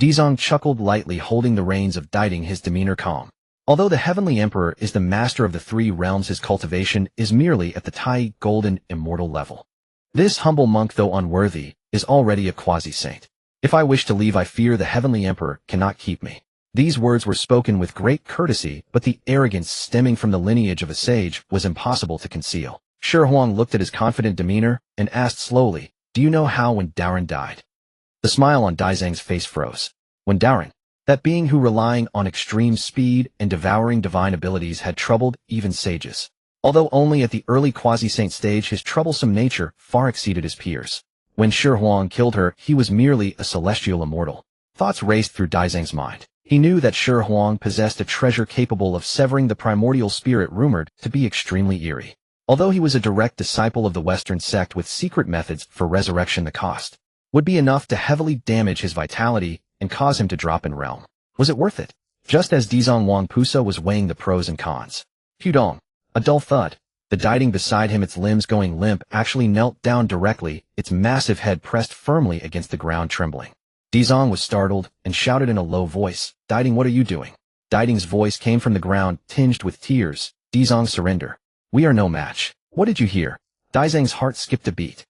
Dijun chuckled lightly, holding the reins of Dijun, his demeanor calm. Although the Heavenly Emperor is the master of the three realms, his cultivation is merely at the Tai golden immortal level. This humble monk, though unworthy, is already a quasi-saint. If I wish to leave, I fear the Heavenly Emperor cannot keep me. These words were spoken with great courtesy, but the arrogance stemming from the lineage of a sage was impossible to conceal. Shi Huang looked at his confident demeanor and asked slowly, "Do you know how when Daoren died?" The smile on Daizang's face froze. When Daoren, that being who, relying on extreme speed and devouring divine abilities, had troubled even sages. Although only at the early quasi-saint stage, his troublesome nature far exceeded his peers. When Shi Huang killed her, he was merely a celestial immortal. Thoughts raced through Daizang's mind. He knew that Shi Huang possessed a treasure capable of severing the primordial spirit, rumored to be extremely eerie. Although he was a direct disciple of the Western sect with secret methods for resurrection, the cost would be enough to heavily damage his vitality and cause him to drop in realm. Was it worth it? Just as Dijun Wangpusa was weighing the pros and cons, Pudong, a dull thud. The Dijun beside him, its limbs going limp, actually knelt down directly, its massive head pressed firmly against the ground, trembling. Dijun was startled and shouted in a low voice, "Dijun, what are you doing?" Dijun's voice came from the ground, tinged with tears. "Dijun, surrender. We are no match." "What did you hear?" Daizang's heart skipped a beat.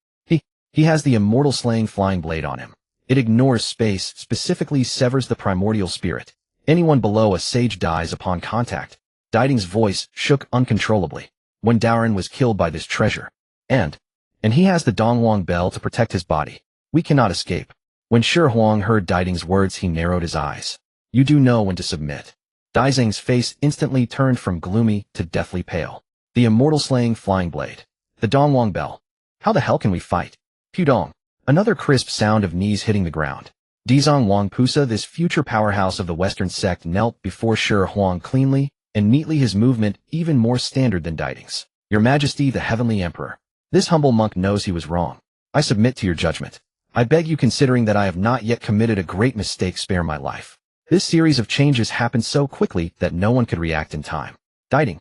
He has the immortal slaying flying blade on him. It ignores space, specifically severs the primordial spirit. Anyone below a sage dies upon contact. Dijun's voice shook uncontrollably. When Daoren was killed by this treasure. And he has the Dongwang bell to protect his body. We cannot escape. When Shi Huang heard Dijun's words, he narrowed his eyes. You do know when to submit. Daizang's face instantly turned from gloomy to deathly pale. The immortal slaying flying blade. The Dongwang bell. How the hell can we fight? Pudong. Another crisp sound of knees hitting the ground. Dijun Wangpusa, this future powerhouse of the Western sect, knelt before Shi Huang cleanly and neatly, his movement even more standard than Dijun's. Your Majesty, the Heavenly Emperor. This humble monk knows he was wrong. I submit to your judgment. I beg you, considering that I have not yet committed a great mistake, spare my life. This series of changes happened so quickly that no one could react in time. Dijun.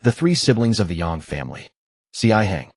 The three siblings of the Yang family. Xihe.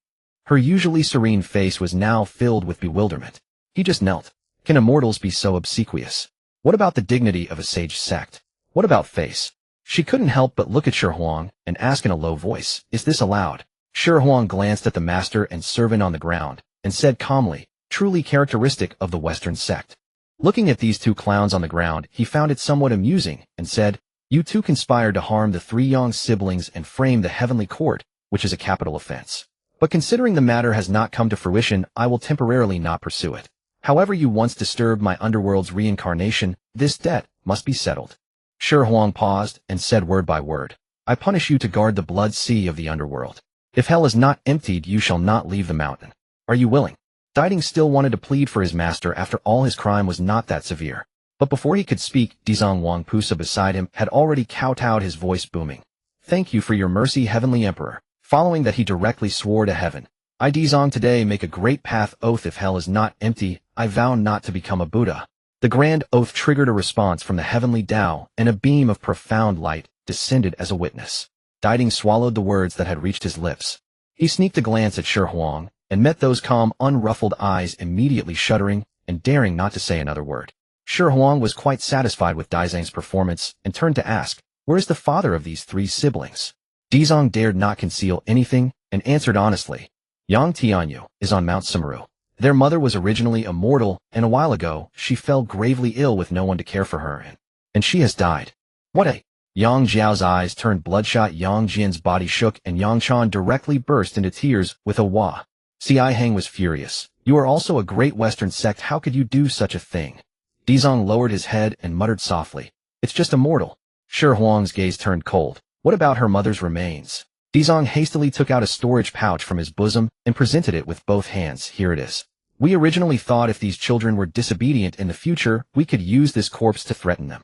Her usually serene face was now filled with bewilderment. He just knelt. Can immortals be so obsequious? What about the dignity of a sage sect? What about face? She couldn't help but look at Shi Huang and ask in a low voice, is this allowed? Shi Huang glanced at the master and servant on the ground and said calmly, truly characteristic of the Western sect. Looking at these two clowns on the ground, he found it somewhat amusing and said, you two conspired to harm the three Yang siblings and frame the heavenly court, which is a capital offense. But considering the matter has not come to fruition, I will temporarily not pursue it. However, you once disturbed my underworld's reincarnation, this debt must be settled. Shi Huang paused and said word by word, I punish you to guard the blood sea of the underworld. If hell is not emptied, you shall not leave the mountain. Are you willing? Dijun still wanted to plead for his master after all. His crime was not that severe. But before he could speak, Dijun Wangpusa beside him had already kowtowed, his voice booming. Thank you for your mercy, Heavenly Emperor. Following that, he directly swore to heaven. I, Dijun, today make a great path oath. If hell is not empty, I vow not to become a Buddha. The grand oath triggered a response from the heavenly Tao, and a beam of profound light descended as a witness. Dijun swallowed the words that had reached his lips. He sneaked a glance at Shi Huang, and met those calm, unruffled eyes, immediately shuddering and daring not to say another word. Shi Huang was quite satisfied with Daizang's performance and turned to ask, where is the father of these three siblings? Dijun dared not conceal anything and answered honestly, Yang Tianyu is on Mount Samaru. Their mother was originally immortal, and a while ago she fell gravely ill with no one to care for her, and she has died. What a... Yang Jiao's eyes turned bloodshot, Yang Jian's body shook, and Yang Chan directly burst into tears with a wah. Xihe was furious. You are also a great Western sect. How could you do such a thing? Dijun lowered his head and muttered softly, it's just a mortal. Shi Huang's gaze turned cold. What about her mother's remains? Dijun hastily took out a storage pouch from his bosom and presented it with both hands. Here it is. We originally thought if these children were disobedient in the future, we could use this corpse to threaten them.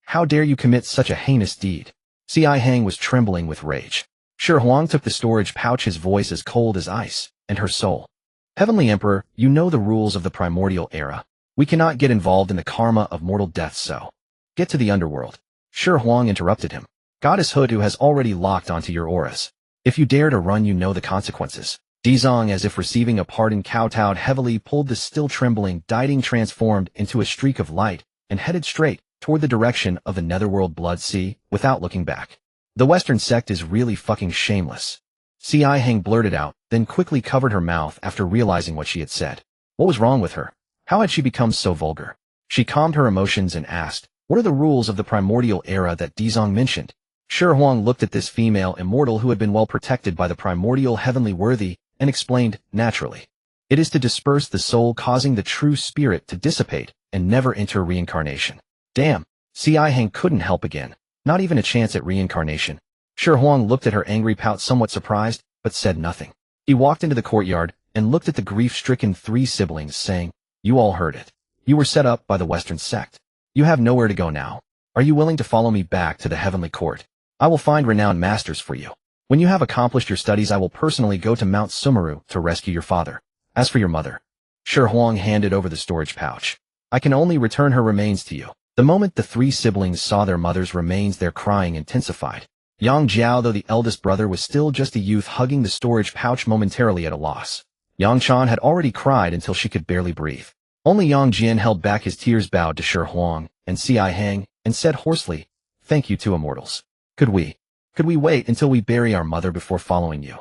How dare you commit such a heinous deed? Xihe was trembling with rage. Shi Huang took the storage pouch, his voice as cold as ice, and her soul. Heavenly Emperor, you know the rules of the primordial era. We cannot get involved in the karma of mortal death, so get to the underworld. Shi Huang interrupted him. Goddess Hutu has already locked onto your auras. If you dare to run, you know the consequences. Dijun, as if receiving a pardon, kowtowed heavily, pulled the still trembling Dijun, transformed into a streak of light, and headed straight toward the direction of the netherworld blood sea, without looking back. The Western sect is really fucking shameless. Xihe blurted out, then quickly covered her mouth after realizing what she had said. What was wrong with her? How had she become so vulgar? She calmed her emotions and asked, what are the rules of the primordial era that Dijun mentioned? Shi Huang looked at this female immortal who had been well protected by the primordial heavenly worthy, and explained, naturally. It is to disperse the soul, causing the true spirit to dissipate and never enter reincarnation. Damn, Xihe couldn't help again. Not even a chance at reincarnation. Shi Huang looked at her angry pout, somewhat surprised, but said nothing. He walked into the courtyard and looked at the grief-stricken three siblings, saying, you all heard it. You were set up by the Western sect. You have nowhere to go now. Are you willing to follow me back to the heavenly court? I will find renowned masters for you. When you have accomplished your studies, I will personally go to Mount Sumeru to rescue your father. As for your mother, Shi Huang handed over the storage pouch. I can only return her remains to you. The moment the three siblings saw their mother's remains, their crying intensified. Yang Jiao, though the eldest brother, was still just a youth, hugging the storage pouch, momentarily at a loss. Yang Chan had already cried until she could barely breathe. Only Yang Jian held back his tears, bowed to Shi Huang and Xihe, and said hoarsely, thank you, two immortals. Could we wait until we bury our mother before following you?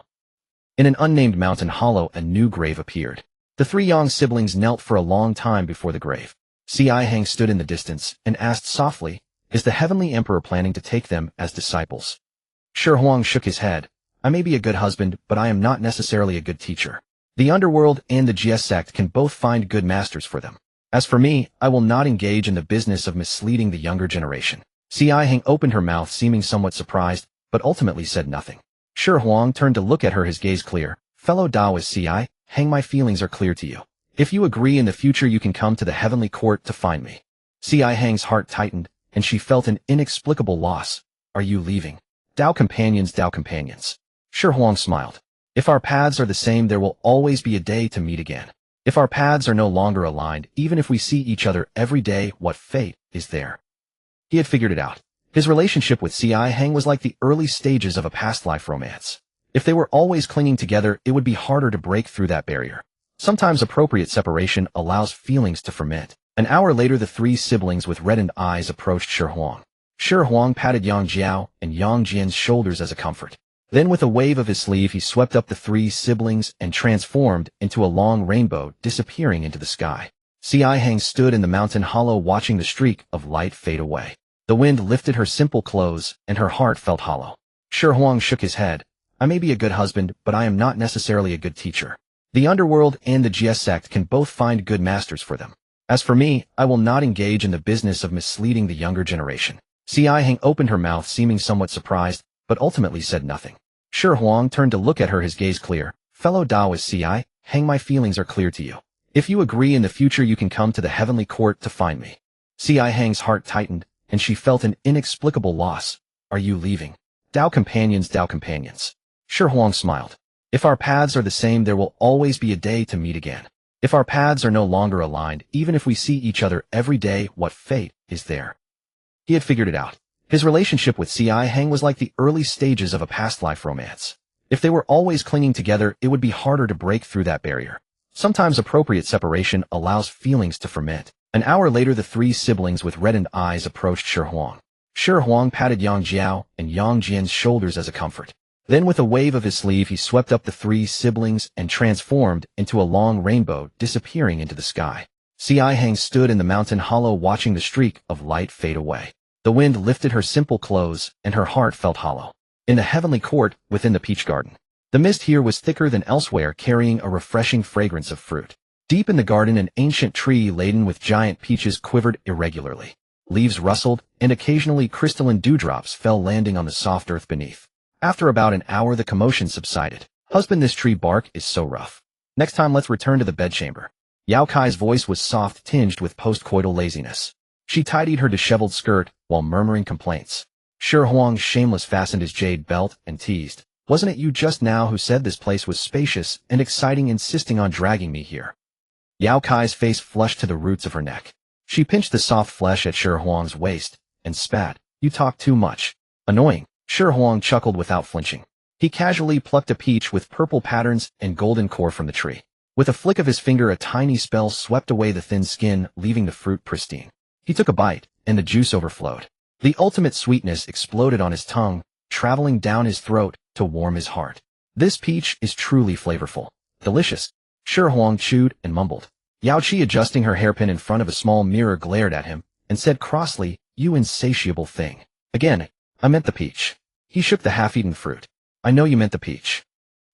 In an unnamed mountain hollow, a new grave appeared. The three Yang siblings knelt for a long time before the grave. Xihe stood in the distance and asked softly, is the Heavenly Emperor planning to take them as disciples? Shi Huang shook his head. I may be a good husband, but I am not necessarily a good teacher. The underworld and the Xihe sect can both find good masters for them. As for me, I will not engage in the business of misleading the younger generation. Xihe opened her mouth, seeming somewhat surprised, but ultimately said nothing. Shi Huang turned to look at her, his gaze clear. Fellow Taoist Xihe, my feelings are clear to you. If you agree, in the future you can come to the heavenly court to find me. Xihe's heart tightened, and she felt an inexplicable loss. Are you leaving? Dao companions. Shi Huang smiled. If our paths are the same, there will always be a day to meet again. If our paths are no longer aligned, even if we see each other every day, what fate is there? He had figured it out. His relationship with Xihe was like the early stages of a past life romance. If they were always clinging together, it would be harder to break through that barrier. Sometimes appropriate separation allows feelings to ferment. An hour later, the three siblings with reddened eyes approached Shi Huang. Shi Huang patted Yang Jiao and Yang Jian's shoulders as a comfort. Then with a wave of his sleeve, he swept up the three siblings and transformed into a long rainbow, disappearing into the sky. Xihe stood in the mountain hollow, watching the streak of light fade away. The wind lifted her simple clothes, and her heart felt hollow. Shi Huang shook his head. I may be a good husband, but I am not necessarily a good teacher. The underworld and the Xihe sect can both find good masters for them. As for me, I will not engage in the business of misleading the younger generation. Xihe opened her mouth, seeming somewhat surprised, but ultimately said nothing. Shi Huang turned to look at her, his gaze clear. Fellow Taoist Xihe, my feelings are clear to you. If you agree, in the future you can come to the heavenly court to find me. Xihe's heart tightened, and she felt an inexplicable loss. Are you leaving? Dao companions. Shi Huang smiled. If our paths are the same, there will always be a day to meet again. If our paths are no longer aligned, even if we see each other every day, what fate is there? He had figured it out. His relationship with Xihe was like the early stages of a past life romance. If they were always clinging together, it would be harder to break through that barrier. Sometimes appropriate separation allows feelings to ferment. An hour later, the three siblings with reddened eyes approached Shi Huang. Shi Huang patted Yang Jiao and Yang Jian's shoulders as a comfort. Then with a wave of his sleeve, he swept up the three siblings and transformed into a long rainbow, disappearing into the sky. Xihe stood in the mountain hollow, watching the streak of light fade away. The wind lifted her simple clothes, and her heart felt hollow. In the heavenly court, within the peach garden. The mist here was thicker than elsewhere, carrying a refreshing fragrance of fruit. Deep in the garden, an ancient tree laden with giant peaches quivered irregularly. Leaves rustled, and occasionally crystalline dewdrops fell, landing on the soft earth beneath. After about an hour, the commotion subsided. Husband, this tree bark is so rough. Next time let's return to the bedchamber. Yao Kai's voice was soft, tinged with post-coital laziness. She tidied her disheveled skirt while murmuring complaints. Shi Huang shameless fastened his jade belt and teased. Wasn't it you just now who said this place was spacious and exciting, insisting on dragging me here? Yao Kai's face flushed to the roots of her neck. She pinched the soft flesh at Shi Huang's waist and spat. You talk too much. Annoying. Shi Huang chuckled without flinching. He casually plucked a peach with purple patterns and golden core from the tree. With a flick of his finger, a tiny spell swept away the thin skin, leaving the fruit pristine. He took a bite, and the juice overflowed. The ultimate sweetness exploded on his tongue, traveling down his throat to warm his heart. This peach is truly flavorful. Delicious. Shi Huang chewed and mumbled. Yao Qi, adjusting her hairpin in front of a small mirror, glared at him and said crossly, You insatiable thing. Again, I meant the peach. He shook the half-eaten fruit. I know you meant the peach.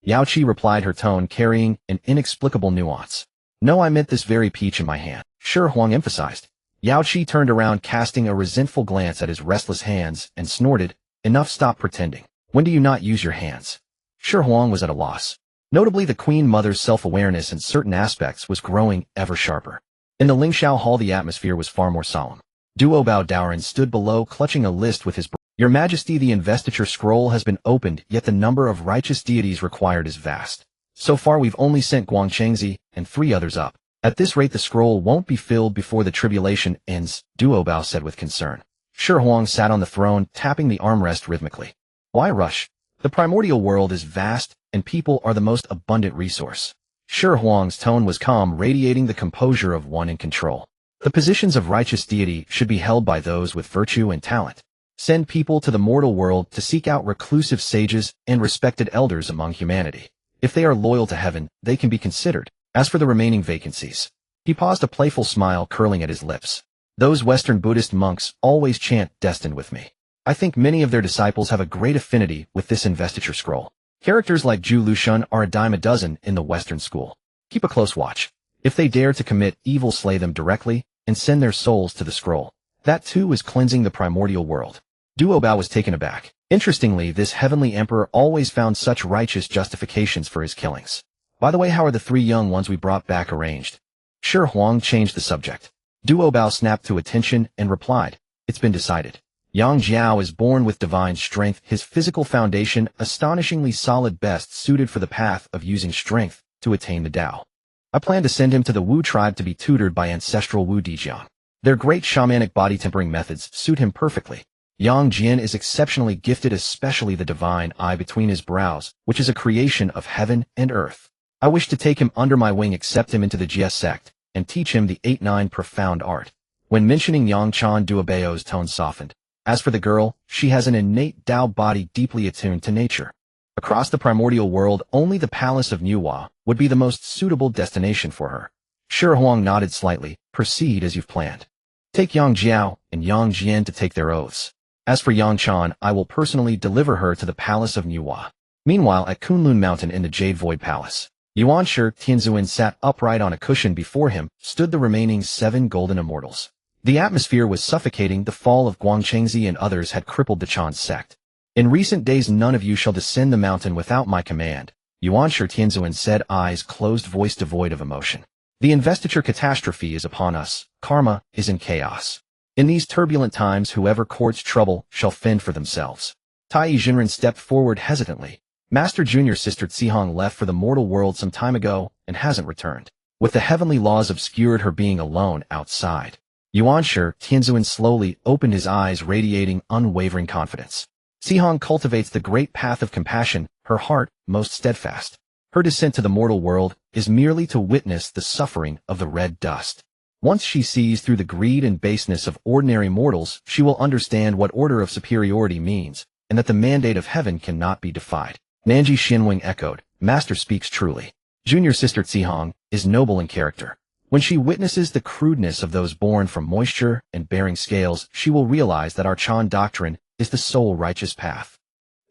Yao Qi replied, her tone carrying an inexplicable nuance. No, I meant this very peach in my hand, Shi Huang emphasized. Yao Qi turned around, casting a resentful glance at his restless hands, and snorted, Enough, stop pretending. When do you not use your hands? Shi Huang was at a loss. Notably, the Queen Mother's self-awareness in certain aspects was growing ever sharper. In the Lingxiao Hall, the atmosphere was far more solemn. Duo Bao Daoren stood below, clutching a list with his Your Majesty, the investiture scroll has been opened, yet the number of righteous deities required is vast. So far we've only sent Guangchengzi and 3 others up. At this rate the scroll won't be filled before the tribulation ends, Duo Bao said with concern. Shi Huang sat on the throne, tapping the armrest rhythmically. Why rush? The primordial world is vast, and people are the most abundant resource. Shi Huang's tone was calm, radiating the composure of one in control. The positions of righteous deity should be held by those with virtue and talent. Send people to the mortal world to seek out reclusive sages and respected elders among humanity. If they are loyal to heaven, they can be considered. As for the remaining vacancies, he paused, a playful smile curling at his lips. Those Western Buddhist monks always chant destined with me. I think many of their disciples have a great affinity with this investiture scroll. Characters like Zhu Lushun are a dime a dozen in the Western school. Keep a close watch. If they dare to commit evil, slay them directly and send their souls to the scroll. That too is cleansing the primordial world. Duo Bao was taken aback. Interestingly, this heavenly emperor always found such righteous justifications for his killings. By the way, how are the 3 young ones we brought back arranged? Shi Huang changed the subject. Duo Bao snapped to attention and replied, It's been decided. Yang Jiao is born with divine strength, his physical foundation astonishingly solid, best suited for the path of using strength to attain the Tao. I plan to send him to the Wu tribe to be tutored by ancestral Wu Dijun. Their great shamanic body tempering methods suit him perfectly. Yang Jian is exceptionally gifted, especially the divine eye between his brows, which is a creation of heaven and earth. I wish to take him under my wing, accept him into the Jie sect, and teach him the 8-9 profound art. When mentioning Yang Chan, Duo Bao's tone softened. As for the girl, she has an innate Tao body deeply attuned to nature. Across the primordial world, only the palace of Nuwa would be the most suitable destination for her. Shi Huang nodded slightly. Proceed as you've planned. Take Yang Jiao and Yang Jian to take their oaths. As for Yang Chan, I will personally deliver her to the palace of Nuwa. Meanwhile, at Kunlun Mountain in the Jade Void Palace, Yuanshi Tianzuan sat upright on a cushion. Before him stood the remaining 7 golden immortals. The atmosphere was suffocating. The fall of Guangchengzi and others had crippled the Chan sect. In recent days, none of you shall descend the mountain without my command, Yuanshi Tianzuan said, eyes closed, voice devoid of emotion. The investiture catastrophe is upon us. Karma is in chaos. In these turbulent times, whoever courts trouble shall fend for themselves. Tai Jinren stepped forward hesitantly. Master Junior Sister Tsihong left for the mortal world some time ago and hasn't returned. With the heavenly laws obscured, her being alone outside. Yuanshi Tianzuan slowly opened his eyes, radiating unwavering confidence. Tsihong cultivates the great path of compassion, her heart most steadfast. Her descent to the mortal world is merely to witness the suffering of the red dust. Once she sees through the greed and baseness of ordinary mortals, she will understand what order of superiority means, and that the mandate of heaven cannot be defied. Nanji Xinwing echoed, Master speaks truly. Junior Sister Tsihong is noble in character. When she witnesses the crudeness of those born from moisture and bearing scales, she will realize that our Chan doctrine is the sole righteous path.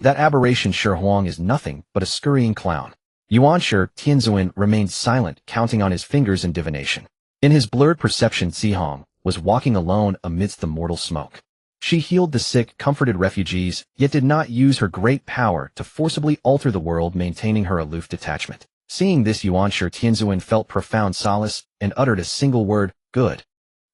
That aberration Shi Huang is nothing but a scurrying clown. Yuanshi Tianzuan remained silent, counting on his fingers in divination. In his blurred perception, Tsihong was walking alone amidst the mortal smoke. She healed the sick, comforted refugees, yet did not use her great power to forcibly alter the world, maintaining her aloof detachment. Seeing this, Yuanshi Tianzuan felt profound solace and uttered a single word, good.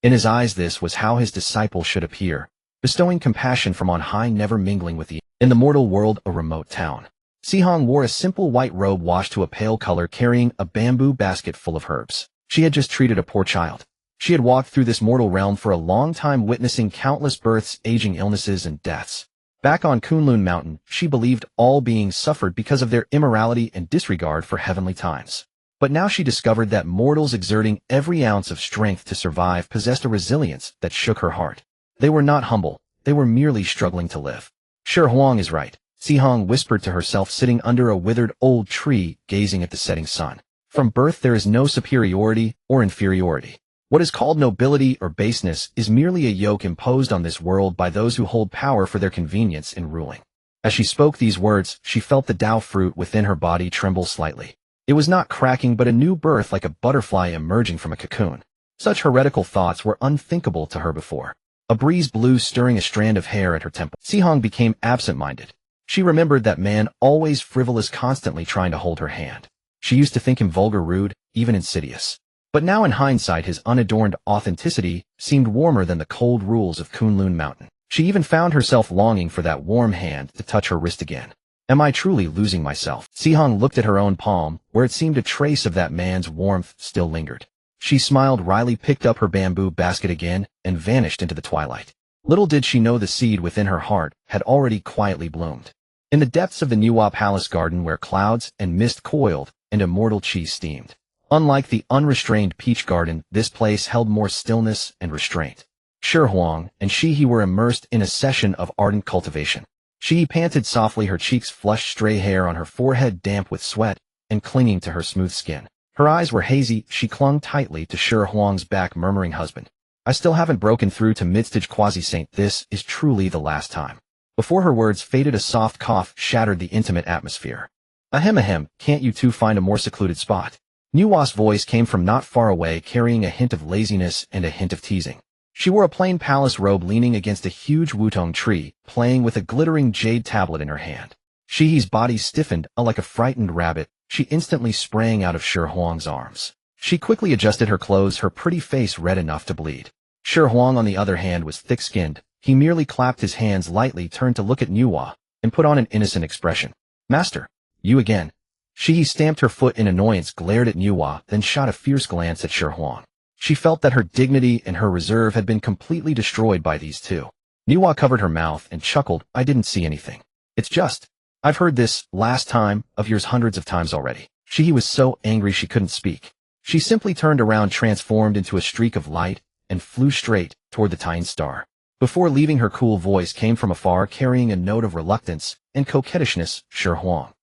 In his eyes, this was how his disciple should appear, bestowing compassion from on high, never mingling with the in the mortal world, a remote town. Xihe wore a simple white robe washed to a pale color carrying a bamboo basket full of herbs. She had just treated a poor child. She had walked through this mortal realm for a long time witnessing countless births, aging illnesses, and deaths. Back on Kunlun Mountain, she believed all beings suffered because of their immorality and disregard for heavenly times. But now she discovered that mortals exerting every ounce of strength to survive possessed a resilience that shook her heart. They were not humble, they were merely struggling to live. Xihe is right, Xihe whispered to herself sitting under a withered old tree, gazing at the setting sun. From birth there is no superiority or inferiority. What is called nobility or baseness is merely a yoke imposed on this world by those who hold power for their convenience in ruling. As she spoke these words, she felt the Tao fruit within her body tremble slightly. It was not cracking but a new birth like a butterfly emerging from a cocoon. Such heretical thoughts were unthinkable to her before. A breeze blew stirring a strand of hair at her temple. Xihe became absent-minded. She remembered that man always frivolous constantly trying to hold her hand. She used to think him vulgar, rude, even insidious. But now in hindsight his unadorned authenticity seemed warmer than the cold rules of Kunlun Mountain. She even found herself longing for that warm hand to touch her wrist again. Am I truly losing myself? Xihe looked at her own palm, where it seemed a trace of that man's warmth still lingered. She smiled wryly, picked up her bamboo basket again, and vanished into the twilight. Little did she know the seed within her heart had already quietly bloomed. In the depths of the Nuwa Palace garden where clouds and mist coiled and immortal cheese steamed. Unlike the unrestrained peach garden, this place held more stillness and restraint. Xihe and Xihe were immersed in a session of ardent cultivation. Xihe panted softly, her cheeks flushed, stray hair on her forehead damp with sweat and clinging to her smooth skin. Her eyes were hazy, she clung tightly to Xihe's back, murmuring, "Husband, I still haven't broken through to midstage quasi-saint. This is truly the last time." Before her words faded, a soft cough shattered the intimate atmosphere. Ahem, can't you two find a more secluded spot?" Nuwa's voice came from not far away, carrying a hint of laziness and a hint of teasing. She wore a plain palace robe, leaning against a huge wutong tree, playing with a glittering jade tablet in her hand. Xihe's body stiffened, like a frightened rabbit. She instantly sprang out of Xihe's arms. She quickly adjusted her clothes, her pretty face red enough to bleed. Xihe, on the other hand, was thick-skinned. He merely clapped his hands lightly, turned to look at Nuwa, and put on an innocent expression. "Master, you again." Xihe stamped her foot in annoyance, glared at Nuwa, then shot a fierce glance at Xihe. She felt that her dignity and her reserve had been completely destroyed by these two. Nuwa covered her mouth and chuckled. "I didn't see anything. It's just, I've heard this last time of yours hundreds of times already." Xihe was so angry she couldn't speak. She simply turned around, transformed into a streak of light, and flew straight toward the Tyne star. Before leaving, her cool voice came from afar, carrying a note of reluctance and coquettishness. "Xihe,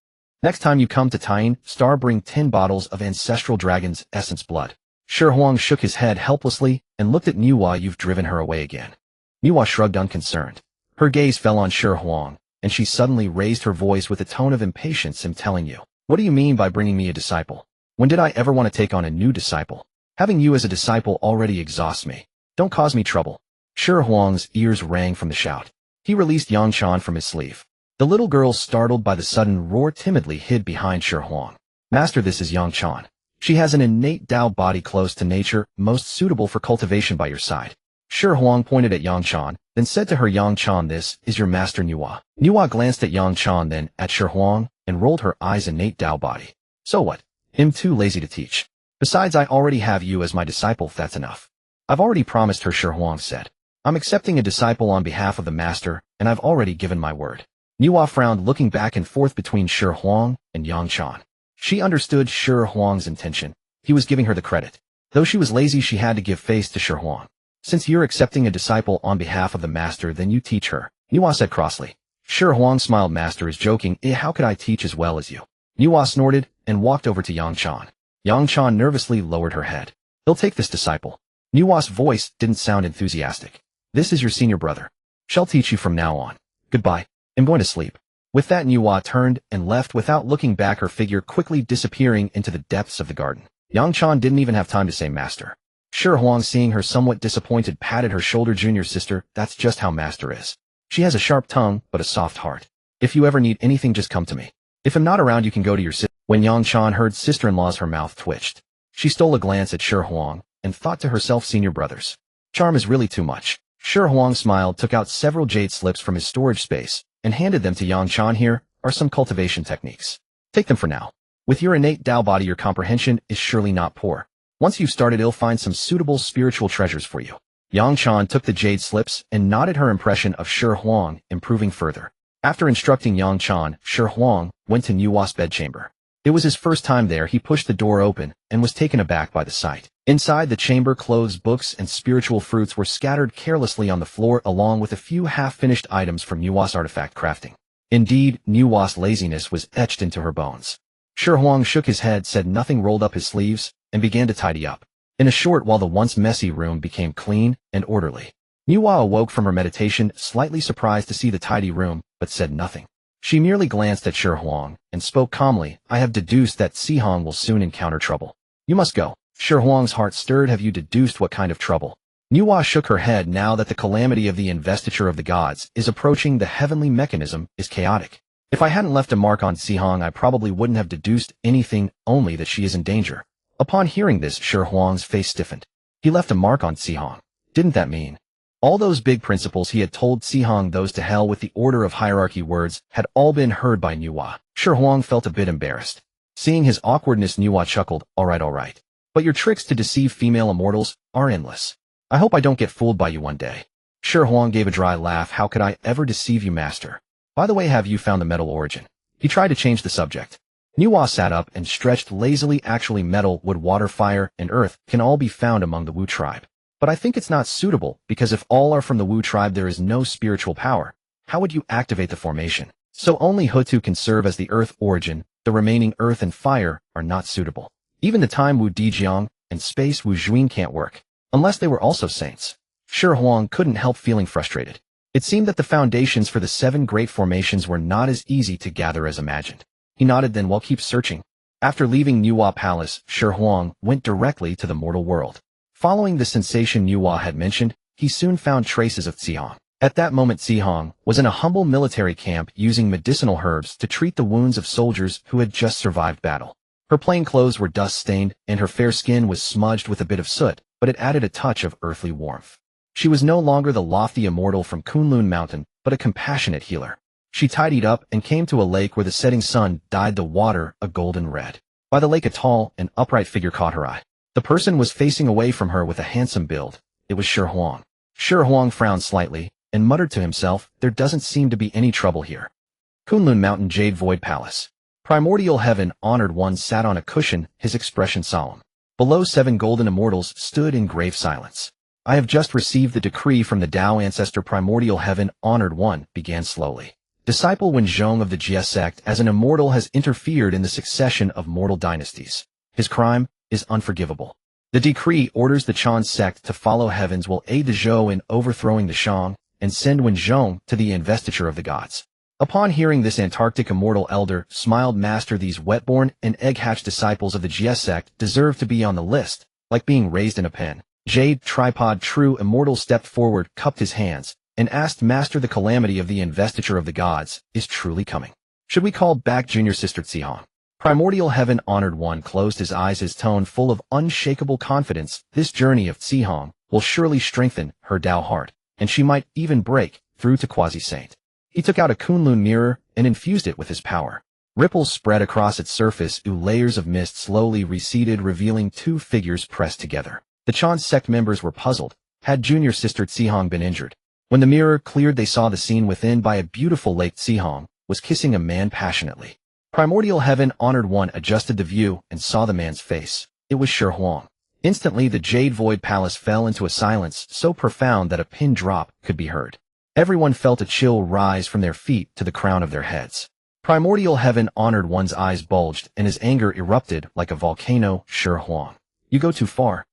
next time you come to Tyne star, bring 10 bottles of ancestral dragon's essence blood." Xihe shook his head helplessly and looked at Nuwa. "You've driven her away again." Nuwa shrugged, unconcerned. Her gaze fell on Xihe, and she suddenly raised her voice with a tone of impatience. "I'm telling you, what do you mean by bringing me a disciple? When did I ever want to take on a new disciple? Having you as a disciple already exhausts me. Don't cause me trouble." Xihe's ears rang from the shout. He released Yangshan from his sleeve. The little girl, startled by the sudden roar, timidly hid behind Xihe. "Master, this is Yangshan. She has an innate Tao body close to nature, most suitable for cultivation by your side." Xihe pointed at Yangshan, then said to her, "Yangshan, this is your master Nuwa." Nuwa glanced at Yangshan, then at Xihe, and rolled her eyes. "Innate Tao body. So what? I'm too lazy to teach. Besides, I already have you as my disciple. That's enough." "I've already promised her," Xihe said. "I'm accepting a disciple on behalf of the master, and I've already given my word." Nuwa frowned, looking back and forth between Xihe and Yangshan. She understood Xihe's intention. He was giving her the credit. Though she was lazy, she had to give face to Xihe. "Since you're accepting a disciple on behalf of the master, then you teach her," Nuwa said crossly. Xihe smiled. "Master is joking. How could I teach as well as you?" Nuwa snorted and walked over to Yangshan. Yangshan nervously lowered her head. "He'll take this disciple." Nuwa's voice didn't sound enthusiastic. "This is your senior brother. Shall teach you from now on. Goodbye. I'm going to sleep." With that, Nuwa turned and left without looking back, her figure quickly disappearing into the depths of the garden. Yangshan didn't even have time to say master. Xihe, seeing her somewhat disappointed, patted her shoulder. "Junior sister, that's just how master is. She has a sharp tongue, but a soft heart. If you ever need anything, just come to me. If I'm not around, you can go to your sister." When Yangshan heard sister-in-laws, her mouth twitched. She stole a glance at Xihe and thought to herself, "Senior brothers. Charm is really too much." Xihe smiled, took out several jade slips from his storage space, and handed them to Yangshan. "Here, are some cultivation techniques. Take them for now. With your innate Tao body, your comprehension is surely not poor. Once you've started, it'll find some suitable spiritual treasures for you. Yang Chan took the jade slips and nodded her impression of Shi Huang, improving further. After instructing Yang Chan, Shi Huang went to Nuwa's bedchamber. It was his first time there. He pushed the door open and was taken aback by the sight. Inside the chamber, clothes, books, and spiritual fruits were scattered carelessly on the floor, along with a few half-finished items from Nuwa's artifact crafting. Indeed, Nuwa's laziness was etched into her bones. Shi Huang shook his head, said nothing, rolled up his sleeves, and began to tidy up. In a short while, the once messy room became clean and orderly. Nuwa awoke from her meditation, slightly surprised to see the tidy room, but said nothing. She merely glanced at Shi Huang and spoke calmly. I have deduced that Xihong will soon encounter trouble. You must go. Shi Huang's heart stirred. Have you deduced what kind of trouble? Nuwa shook her head. Now that the calamity of the investiture of the gods is approaching, the heavenly mechanism is chaotic. If I hadn't left a mark on Xihong, I probably wouldn't have deduced anything, only that she is in danger. Upon hearing this, Shi Huang's face stiffened. He left a mark on Xihong. Didn't that mean all those big principles he had told Xihong, those to hell with the order of hierarchy words, had all been heard by Nuwa? Shi Huang felt a bit embarrassed. Seeing his awkwardness, Nuwa chuckled. All right. But your tricks to deceive female immortals are endless. I hope I don't get fooled by you one day. Shi Huang gave a dry laugh. How could I ever deceive you, master? By the way, have you found the metal origin? He tried to change the subject. Nuwa sat up and stretched lazily. Actually, metal, wood, water, fire, and earth can all be found among the Wu tribe. But I think it's not suitable, because if all are from the Wu tribe, there is no spiritual power. How would you activate the formation? So only Hutu can serve as the earth origin. The remaining earth and fire are not suitable. Even the time Wu Dijiang and space Wu Juin can't work, unless they were also saints. Shi Huang couldn't help feeling frustrated. It seemed that the foundations for the 7 great formations were not as easy to gather as imagined. He nodded. Then we'll keep searching. After leaving Nuwa Palace, Shi Huang went directly to the mortal world. Following the sensation Nuwa had mentioned, he soon found traces of Xihong. At that moment, Xihong was in a humble military camp using medicinal herbs to treat the wounds of soldiers who had just survived battle. Her plain clothes were dust-stained, and her fair skin was smudged with a bit of soot, but it added a touch of earthly warmth. She was no longer the lofty immortal from Kunlun Mountain, but a compassionate healer. She tidied up and came to a lake where the setting sun dyed the water a golden red. By the lake, a tall and upright figure caught her eye. The person was facing away from her with a handsome build. It was Shi Huang. Shi Huang frowned slightly and muttered to himself, there doesn't seem to be any trouble here. Kunlun Mountain, Jade Void Palace. Primordial Heaven, Honored One sat on a cushion, his expression solemn. Below, 7 golden immortals stood in grave silence. I have just received the decree from the Tao ancestor. Primordial Heaven, Honored One began slowly. Disciple Wenzhong of the Jie sect as an immortal has interfered in the succession of mortal dynasties. His crime is unforgivable. The decree orders the Chan sect to follow heavens, will aid the Zhou in overthrowing the Shang, and send Wenzhong to the investiture of the gods. Upon hearing this, Antarctic immortal elder smiled. Master, these wet-born and egg-hatched disciples of the Jie sect deserve to be on the list, like being raised in a pen. Jade Tripod True Immortal stepped forward, cupped his hands, and asked, Master, the calamity of the investiture of the gods is truly coming. Should we call back junior sister Xihong? Primordial Heaven, Honored One closed his eyes, his tone full of unshakable confidence. This journey of Xihong will surely strengthen her Tao heart, and she might even break through to quasi-saint. He took out a Kunlun mirror and infused it with his power. Ripples spread across its surface, layers of mist slowly receded, revealing 2 figures pressed together. The Chan sect members were puzzled. Had junior sister Xihong been injured? When the mirror cleared, they saw the scene within. By a beautiful lake, Xihong was kissing a man passionately. Primordial Heaven, Honored One adjusted the view and saw the man's face. It was Shi Huang. Instantly, the Jade Void Palace fell into a silence so profound that a pin drop could be heard. Everyone felt a chill rise from their feet to the crown of their heads. Primordial Heaven, Honored One's eyes bulged, and his anger erupted like a volcano. Shi Huang, you go too far.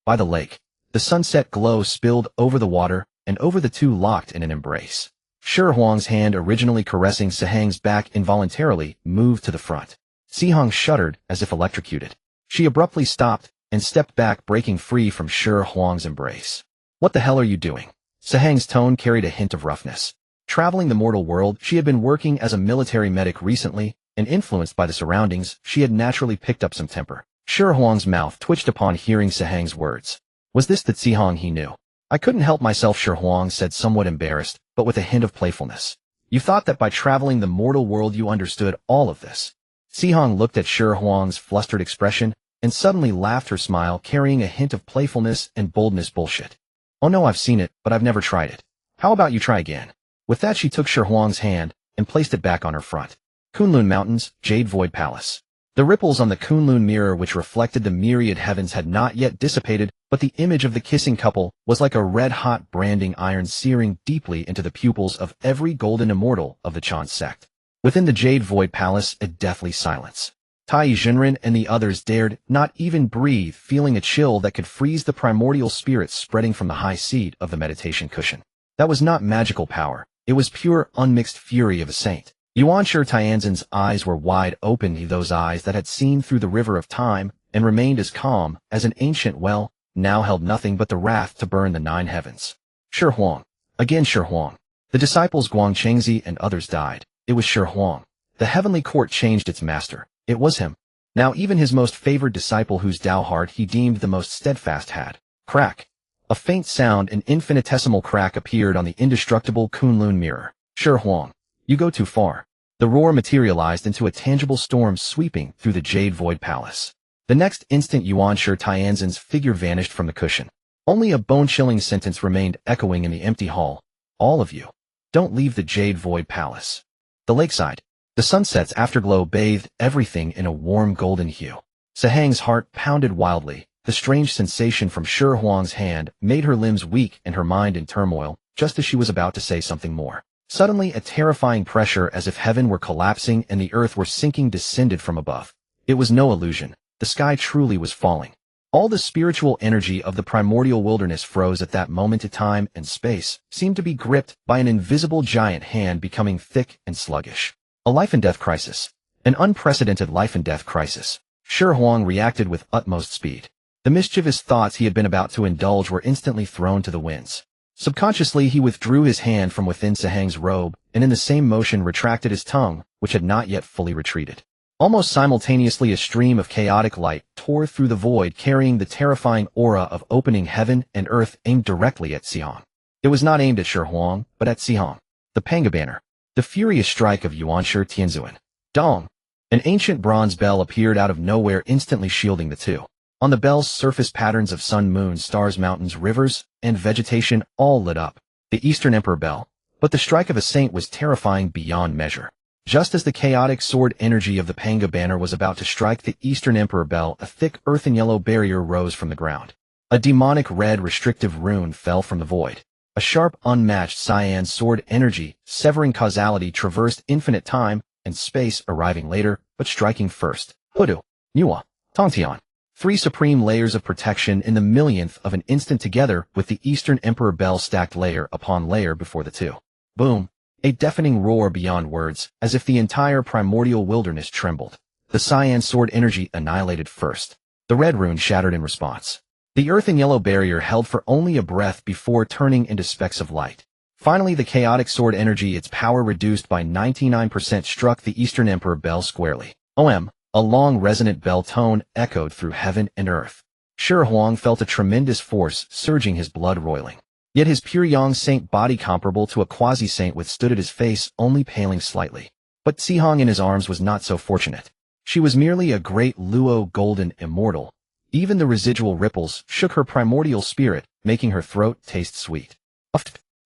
By the lake, the sunset glow spilled over the water, and over the 2 locked in an embrace. Shi Huang's hand, originally caressing Xiheng's back, involuntarily moved to the front. Xihong shuddered as if electrocuted. She abruptly stopped and stepped back, breaking free from Shi Huang's embrace. What the hell are you doing? Xiheng's tone carried a hint of roughness. Traveling the mortal world, she had been working as a military medic recently, and influenced by the surroundings, she had naturally picked up some temper. Shi Huang's mouth twitched upon hearing Xiheng's words. Was this the Xihong he knew? I couldn't help myself, Shi Huang said, somewhat embarrassed, but with a hint of playfulness. You thought that by traveling the mortal world you understood all of this. Xihe looked at Shi Huang's flustered expression and suddenly laughed, her smile carrying a hint of playfulness and boldness. Bullshit. Oh no, I've seen it, but I've never tried it. How about you try again? With that she took Shi Huang's hand and placed it back on her front. Kunlun Mountains, Jade Void Palace. The ripples on the Kunlun mirror which reflected the myriad heavens had not yet dissipated, but the image of the kissing couple was like a red-hot branding iron searing deeply into the pupils of every golden immortal of the Chan sect. Within the Jade Void Palace, a deathly silence. Dijun and the others dared not even breathe, feeling a chill that could freeze the primordial spirit spreading from the high seat of the meditation cushion. That was not magical power. It was pure, unmixed fury of a saint. Yuanshi Tianzhen's eyes were wide open, those eyes that had seen through the river of time and remained as calm as an ancient well, now held nothing but the wrath to burn the 9 heavens. Shi Huang. Again Shi Huang. The disciples Guangchengzi and others died. It was Shi Huang. The heavenly court changed its master. It was him. Now even his most favored disciple, whose Tao heart he deemed the most steadfast, had. Crack. A faint sound, an infinitesimal crack, appeared on the indestructible Kunlun mirror. Shi Huang. You go too far. The roar materialized into a tangible storm sweeping through the Jade Void Palace. The next instant Yuanshi Tianzhen's figure vanished from the cushion. Only a bone-chilling sentence remained echoing in the empty hall. All of you. Don't leave the Jade Void Palace. The lakeside. The sunset's afterglow bathed everything in a warm golden hue. Sahang's heart pounded wildly. The strange sensation from Shi Huang's hand made her limbs weak and her mind in turmoil, just as she was about to say something more. Suddenly, a terrifying pressure as if heaven were collapsing and the earth were sinking descended from above. It was no illusion. The sky truly was falling. All the spiritual energy of the primordial wilderness froze at that moment. Time and space seemed to be gripped by an invisible giant hand, becoming thick and sluggish. A life-and-death crisis. An unprecedented life-and-death crisis. Shi Huang reacted with utmost speed. The mischievous thoughts he had been about to indulge were instantly thrown to the winds. Subconsciously he withdrew his hand from within Sahang's robe, and in the same motion retracted his tongue, which had not yet fully retreated. Almost simultaneously a stream of chaotic light tore through the void, carrying the terrifying aura of opening heaven and earth, aimed directly at Xihe. It was not aimed at Shi Huang, but at Xihe. The Panga Banner. The furious strike of Yuanshi Tianzhen. Dong! An ancient bronze bell appeared out of nowhere, instantly shielding the two. On the bell's surface, patterns of sun, moon, stars, mountains, rivers, and vegetation all lit up. The Eastern Emperor Bell. But the strike of a saint was terrifying beyond measure. Just as the chaotic sword energy of the Panga Banner was about to strike the Eastern Emperor Bell, a thick earthen yellow barrier rose from the ground. A demonic red restrictive rune fell from the void. A sharp, unmatched cyan sword energy, severing causality, traversed infinite time and space, arriving later, but striking first. Hoodoo, Nuwa, Tongtian. 3 supreme layers of protection in the millionth of an instant, together with the Eastern Emperor Bell stacked layer upon layer before the two. Boom. A deafening roar beyond words, as if the entire primordial wilderness trembled. The cyan sword energy annihilated first. The red rune shattered in response. The earthen yellow barrier held for only a breath before turning into specks of light. Finally, the chaotic sword energy, its power reduced by 99%, struck the Eastern Emperor Bell squarely. OM. A long resonant bell tone echoed through heaven and earth. Shi Huang felt a tremendous force surging, his blood roiling. Yet his pure yang saint body, comparable to a quasi-saint, withstood at his face, only paling slightly. But Xihe in his arms was not so fortunate. She was merely a great luo golden immortal. Even the residual ripples shook her primordial spirit, making her throat taste sweet.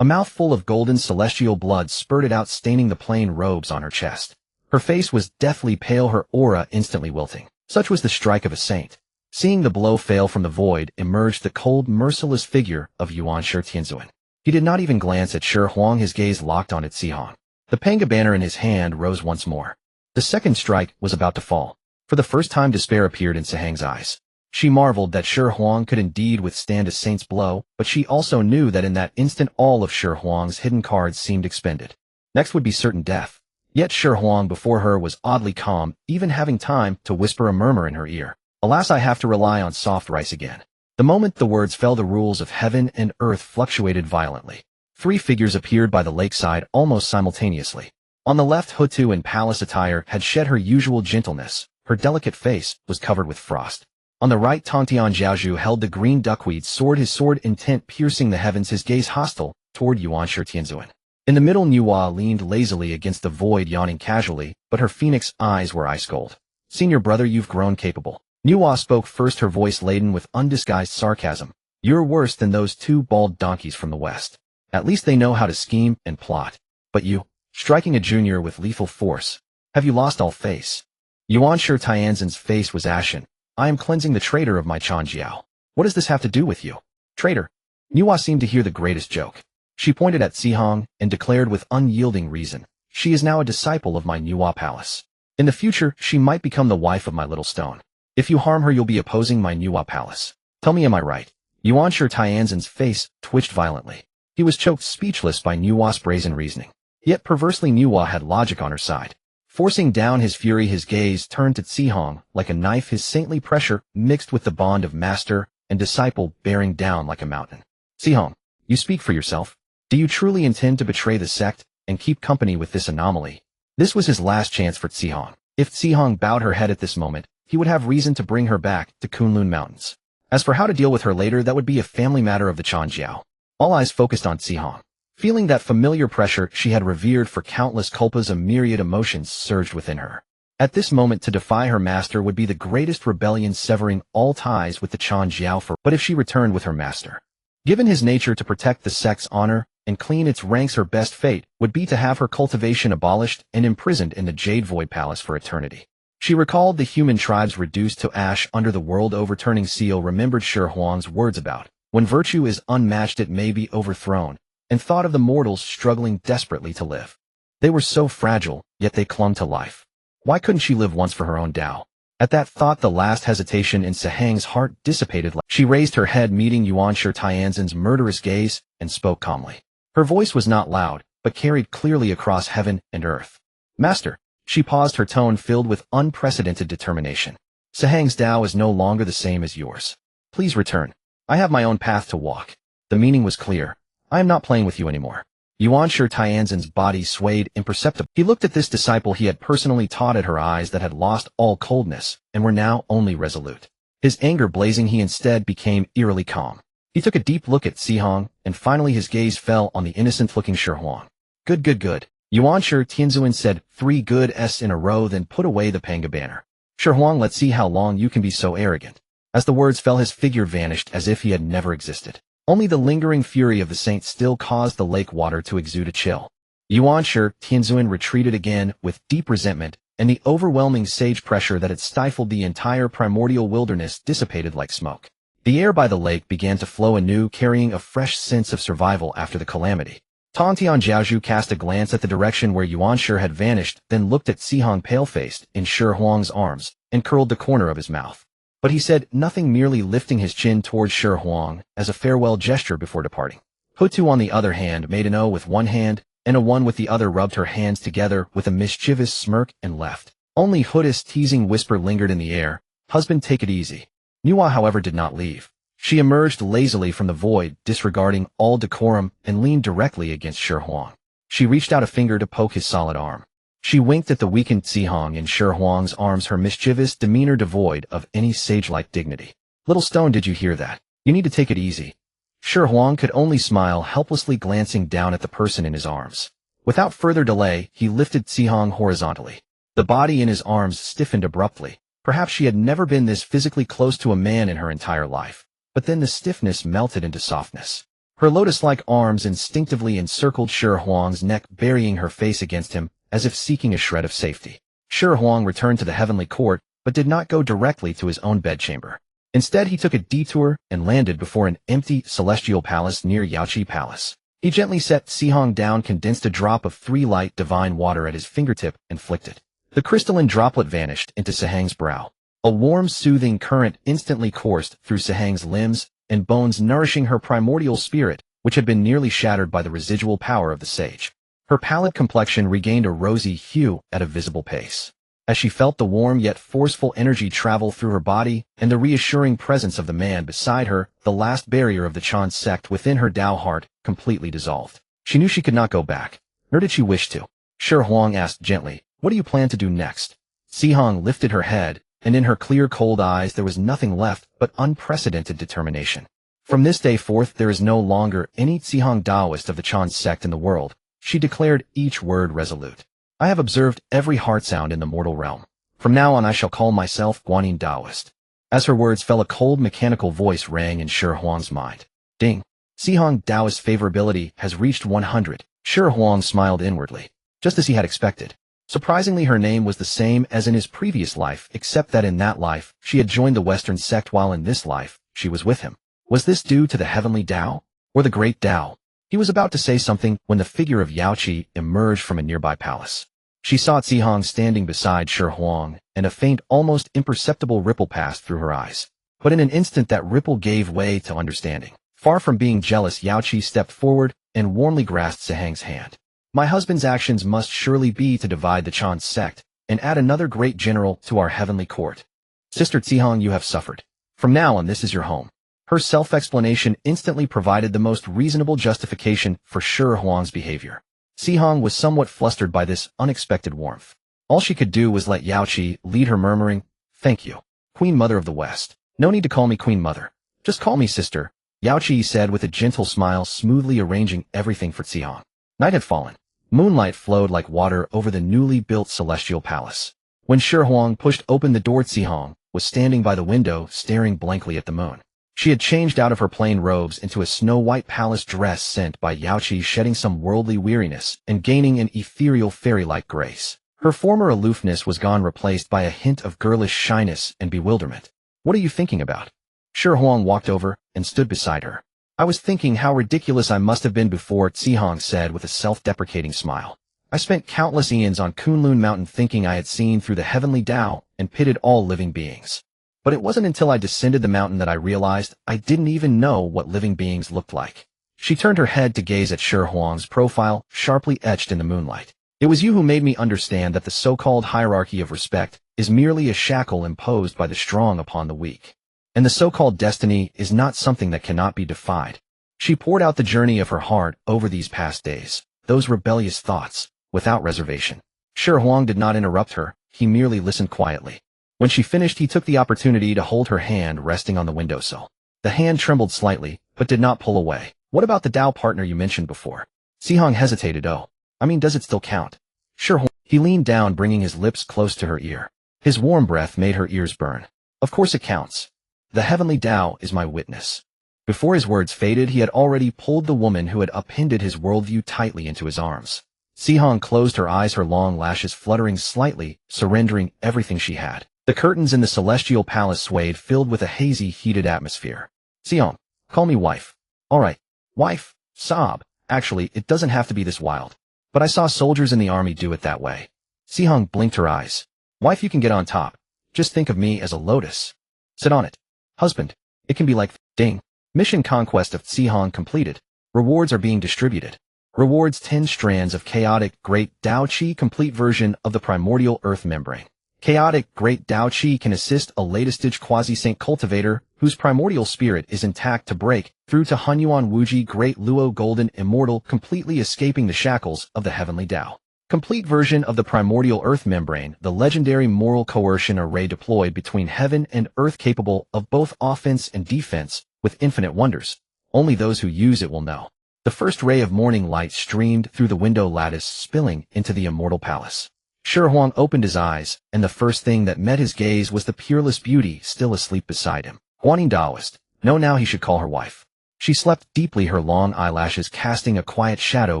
A mouthful of golden celestial blood spurted out, staining the plain robes on her chest. Her face was deathly pale, her aura instantly wilting. Such was the strike of a saint. Seeing the blow fail, from the void emerged the cold, merciless figure of Yuanshi Tianzhen. He did not even glance at Shi Huang, his gaze locked on Xihe. The Panga Banner in his hand rose once more. The second strike was about to fall. For the first time, despair appeared in Sahang's eyes. She marveled that Shi Huang could indeed withstand a saint's blow, but she also knew that in that instant all of Shi Huang's hidden cards seemed expended. Next would be certain death. Yet Shi Huang before her was oddly calm, even having time to whisper a murmur in her ear. Alas, I have to rely on soft rice again. The moment the words fell, the rules of heaven and earth fluctuated violently. 3 figures appeared by the lakeside almost simultaneously. On the left, Hutu in palace attire had shed her usual gentleness. Her delicate face was covered with frost. On the right, Tongtian Zhaozhu held the green duckweed sword, his sword intent piercing the heavens, his gaze hostile toward Yuanshi Tianzhen. In the middle, Nuwa leaned lazily against the void, yawning casually, but her phoenix eyes were ice cold. Senior brother, you've grown capable. Nuwa spoke first, her voice laden with undisguised sarcasm. You're worse than those two bald donkeys from the west. At least they know how to scheme and plot. But you, striking a junior with lethal force. Have you lost all face? Yuanshi Tianzhen's face was ashen. I am cleansing the traitor of my Chanjiao. What does this have to do with you? Traitor. Nuwa seemed to hear the greatest joke. She pointed at Xihe and declared with unyielding reason, she is now a disciple of my Nuwa palace. In the future, she might become the wife of my little stone. If you harm her, you'll be opposing my Nuwa palace. Tell me, am I right? Yuanshi Tianzhen's face twitched violently. He was choked speechless by Nuwa's brazen reasoning. Yet perversely, Nuwa had logic on her side. Forcing down his fury, his gaze turned to Xihe like a knife, his saintly pressure mixed with the bond of master and disciple bearing down like a mountain. Xihe, you speak for yourself. Do you truly intend to betray the sect and keep company with this anomaly? This was his last chance for Xihe. If Xihe bowed her head at this moment, he would have reason to bring her back to Kunlun Mountains. As for how to deal with her later, that would be a family matter of the Chanjiao. All eyes focused on Xihe. Feeling that familiar pressure she had revered for countless culpas, a myriad emotions surged within her. At this moment, to defy her master would be the greatest rebellion, severing all ties with the Chanjiao. But if she returned with her master, given his nature to protect the sect's honor and clean its ranks, her best fate would be to have her cultivation abolished and imprisoned in the Jade Void Palace for eternity. She recalled the human tribes reduced to ash under the world overturning seal, remembered Shi Huang's words about, when virtue is unmatched it may be overthrown, and thought of the mortals struggling desperately to live. They were so fragile, yet they clung to life. Why couldn't she live once for her own Tao? At that thought, the last hesitation in Sehang's heart dissipated. She raised her head, meeting Yuanshi Tianzhen's murderous gaze, and spoke calmly. Her voice was not loud, but carried clearly across heaven and earth. Master. She paused, her tone filled with unprecedented determination. Sehang's Tao is no longer the same as yours. Please return. I have my own path to walk. The meaning was clear. I am not playing with you anymore. Yuanshi Tianzhen's body swayed imperceptibly. He looked at this disciple he had personally taught, at her eyes that had lost all coldness and were now only resolute. His anger blazing, he instead became eerily calm. He took a deep look at Xihe, and finally his gaze fell on the innocent-looking Shi Huang. Good, good, good. Yuanshi Tianzhen said 3 good s in a row, then put away the panga banner. Shi Huang, let's see how long you can be so arrogant. As the words fell, his figure vanished as if he had never existed. Only the lingering fury of the saint still caused the lake water to exude a chill. Yuanshi Tianzhen retreated again with deep resentment, and the overwhelming sage pressure that had stifled the entire primordial wilderness dissipated like smoke. The air by the lake began to flow anew, carrying a fresh sense of survival after the calamity. Tantian Jiaozhu cast a glance at the direction where Yuanshi had vanished, then looked at Xihe, pale-faced, in Shi Huang's arms, and curled the corner of his mouth. But he said nothing, merely lifting his chin towards Shi Huang as a farewell gesture before departing. Hutu, on the other hand, made an O with one hand and a 1 with the other, rubbed her hands together with a mischievous smirk, and left. Only Hutu's teasing whisper lingered in the air, "Husband, take it easy." Nuwa, however, did not leave. She emerged lazily from the void, disregarding all decorum, and leaned directly against Shi Huang. She reached out a finger to poke his solid arm. She winked at the weakened Xihe in Shi Huang's arms, her mischievous demeanor devoid of any sage-like dignity. "Little stone, did you hear that? You need to take it easy." Shi Huang could only smile, helplessly glancing down at the person in his arms. Without further delay, he lifted Xihe horizontally. The body in his arms stiffened abruptly. Perhaps she had never been this physically close to a man in her entire life. But then the stiffness melted into softness. Her lotus-like arms instinctively encircled Shi Huang's neck, burying her face against him, as if seeking a shred of safety. Shi Huang returned to the heavenly court, but did not go directly to his own bedchamber. Instead, he took a detour and landed before an empty celestial palace near Yaoqi Palace. He gently set Xihe down, condensed a drop of 3 light divine water at his fingertip, and flicked it. The crystalline droplet vanished into Sehang's brow. A warm, soothing current instantly coursed through Sehang's limbs and bones, nourishing her primordial spirit, which had been nearly shattered by the residual power of the sage. Her pallid complexion regained a rosy hue at a visible pace. As she felt the warm yet forceful energy travel through her body and the reassuring presence of the man beside her, the last barrier of the Chan sect within her Tao heart completely dissolved. She knew she could not go back, nor did she wish to. Shi Huang asked gently, "What do you plan to do next?" Xihe lifted her head, and in her clear, cold eyes there was nothing left but unprecedented determination. "From this day forth, there is no longer any Xihe Taoist of the Chan sect in the world," She declared each word resolute. I have observed every heart sound in the mortal realm. From now on I shall call myself Guanyin Taoist. As her words fell, a cold mechanical voice rang in Shi Huang's mind. Ding. Xihe Taoist favorability has reached 100. Shi Huang smiled inwardly, just as he had expected. Surprisingly, her name was the same as in his previous life, except that in that life, she had joined the Western sect while in this life, she was with him. Was this due to the heavenly Tao? Or the great Tao? He was about to say something when the figure of Yaoqi emerged from a nearby palace. She saw Xihe standing beside Shi Huang, and a faint, almost imperceptible ripple passed through her eyes. But in an instant that ripple gave way to understanding. Far from being jealous, Yaoqi stepped forward and warmly grasped Xihe's hand. My husband's actions must surely be to divide the Chan sect and add another great general to our heavenly court. Sister Xihe, you have suffered. From now on, this is your home. Her self-explanation instantly provided the most reasonable justification for Shi Huang's behavior. Xihe was somewhat flustered by this unexpected warmth. All she could do was let Yaoqi lead her, murmuring, "Thank you, Queen Mother of the West. No need to call me Queen Mother. Just call me sister," Yaoqi said with a gentle smile, smoothly arranging everything for Xihe. Night had fallen. Moonlight flowed like water over the newly built celestial palace. When Shi Huang pushed open the door, Xihe was standing by the window, staring blankly at the moon. She had changed out of her plain robes into a snow-white palace dress sent by Yaoqi, shedding some worldly weariness and gaining an ethereal fairy-like grace. Her former aloofness was gone, replaced by a hint of girlish shyness and bewilderment. "What are you thinking about?" Shi Huang walked over and stood beside her. "I was thinking how ridiculous I must have been before," Xihe said with a self-deprecating smile. "I spent countless eons on Kunlun Mountain thinking I had seen through the heavenly Tao and pitted all living beings. But it wasn't until I descended the mountain that I realized I didn't even know what living beings looked like." She turned her head to gaze at Shi Huang's profile, sharply etched in the moonlight. "It was you who made me understand that the so-called hierarchy of respect is merely a shackle imposed by the strong upon the weak. And the so-called destiny is not something that cannot be defied." She poured out the journey of her heart over these past days, those rebellious thoughts, without reservation. Shi Huang did not interrupt her, he merely listened quietly. When she finished, he took the opportunity to hold her hand resting on the windowsill. The hand trembled slightly, but did not pull away. "What about the Tao partner you mentioned before?" Xihe hesitated. "Oh, I mean, does it still count?" Shi Huang. He leaned down, bringing his lips close to her ear. His warm breath made her ears burn. "Of course it counts. The heavenly Tao is my witness." Before his words faded, he had already pulled the woman who had upended his worldview tightly into his arms. Xihe closed her eyes, her long lashes fluttering slightly, surrendering everything she had. The curtains in the celestial palace swayed, filled with a hazy, heated atmosphere. "Xihe, call me wife." "All right, wife." Sob. "Actually, it doesn't have to be this wild. But I saw soldiers in the army do it that way." Xihe blinked her eyes. "Wife, you can get on top. Just think of me as a lotus. Sit on it. Husband, it can be like ding." Mission conquest of Xihe completed. Rewards are being distributed. Rewards: 10 strands of chaotic great Tao Qi, complete version of the primordial earth membrane. Chaotic great Tao Qi can assist a latest-stage quasi-saint cultivator whose primordial spirit is intact to break through to Hunyuan Wuji Great Luo Golden Immortal, completely escaping the shackles of the heavenly Tao. Complete version of the primordial earth membrane, the legendary moral coercion array deployed between heaven and earth, capable of both offense and defense, with infinite wonders. Only those who use it will know. The first ray of morning light streamed through the window lattice, spilling into the immortal palace. Shi Huang opened his eyes, and the first thing that met his gaze was the peerless beauty still asleep beside him. Guanyin Taoist. No, now he should call her wife. She slept deeply, her long eyelashes casting a quiet shadow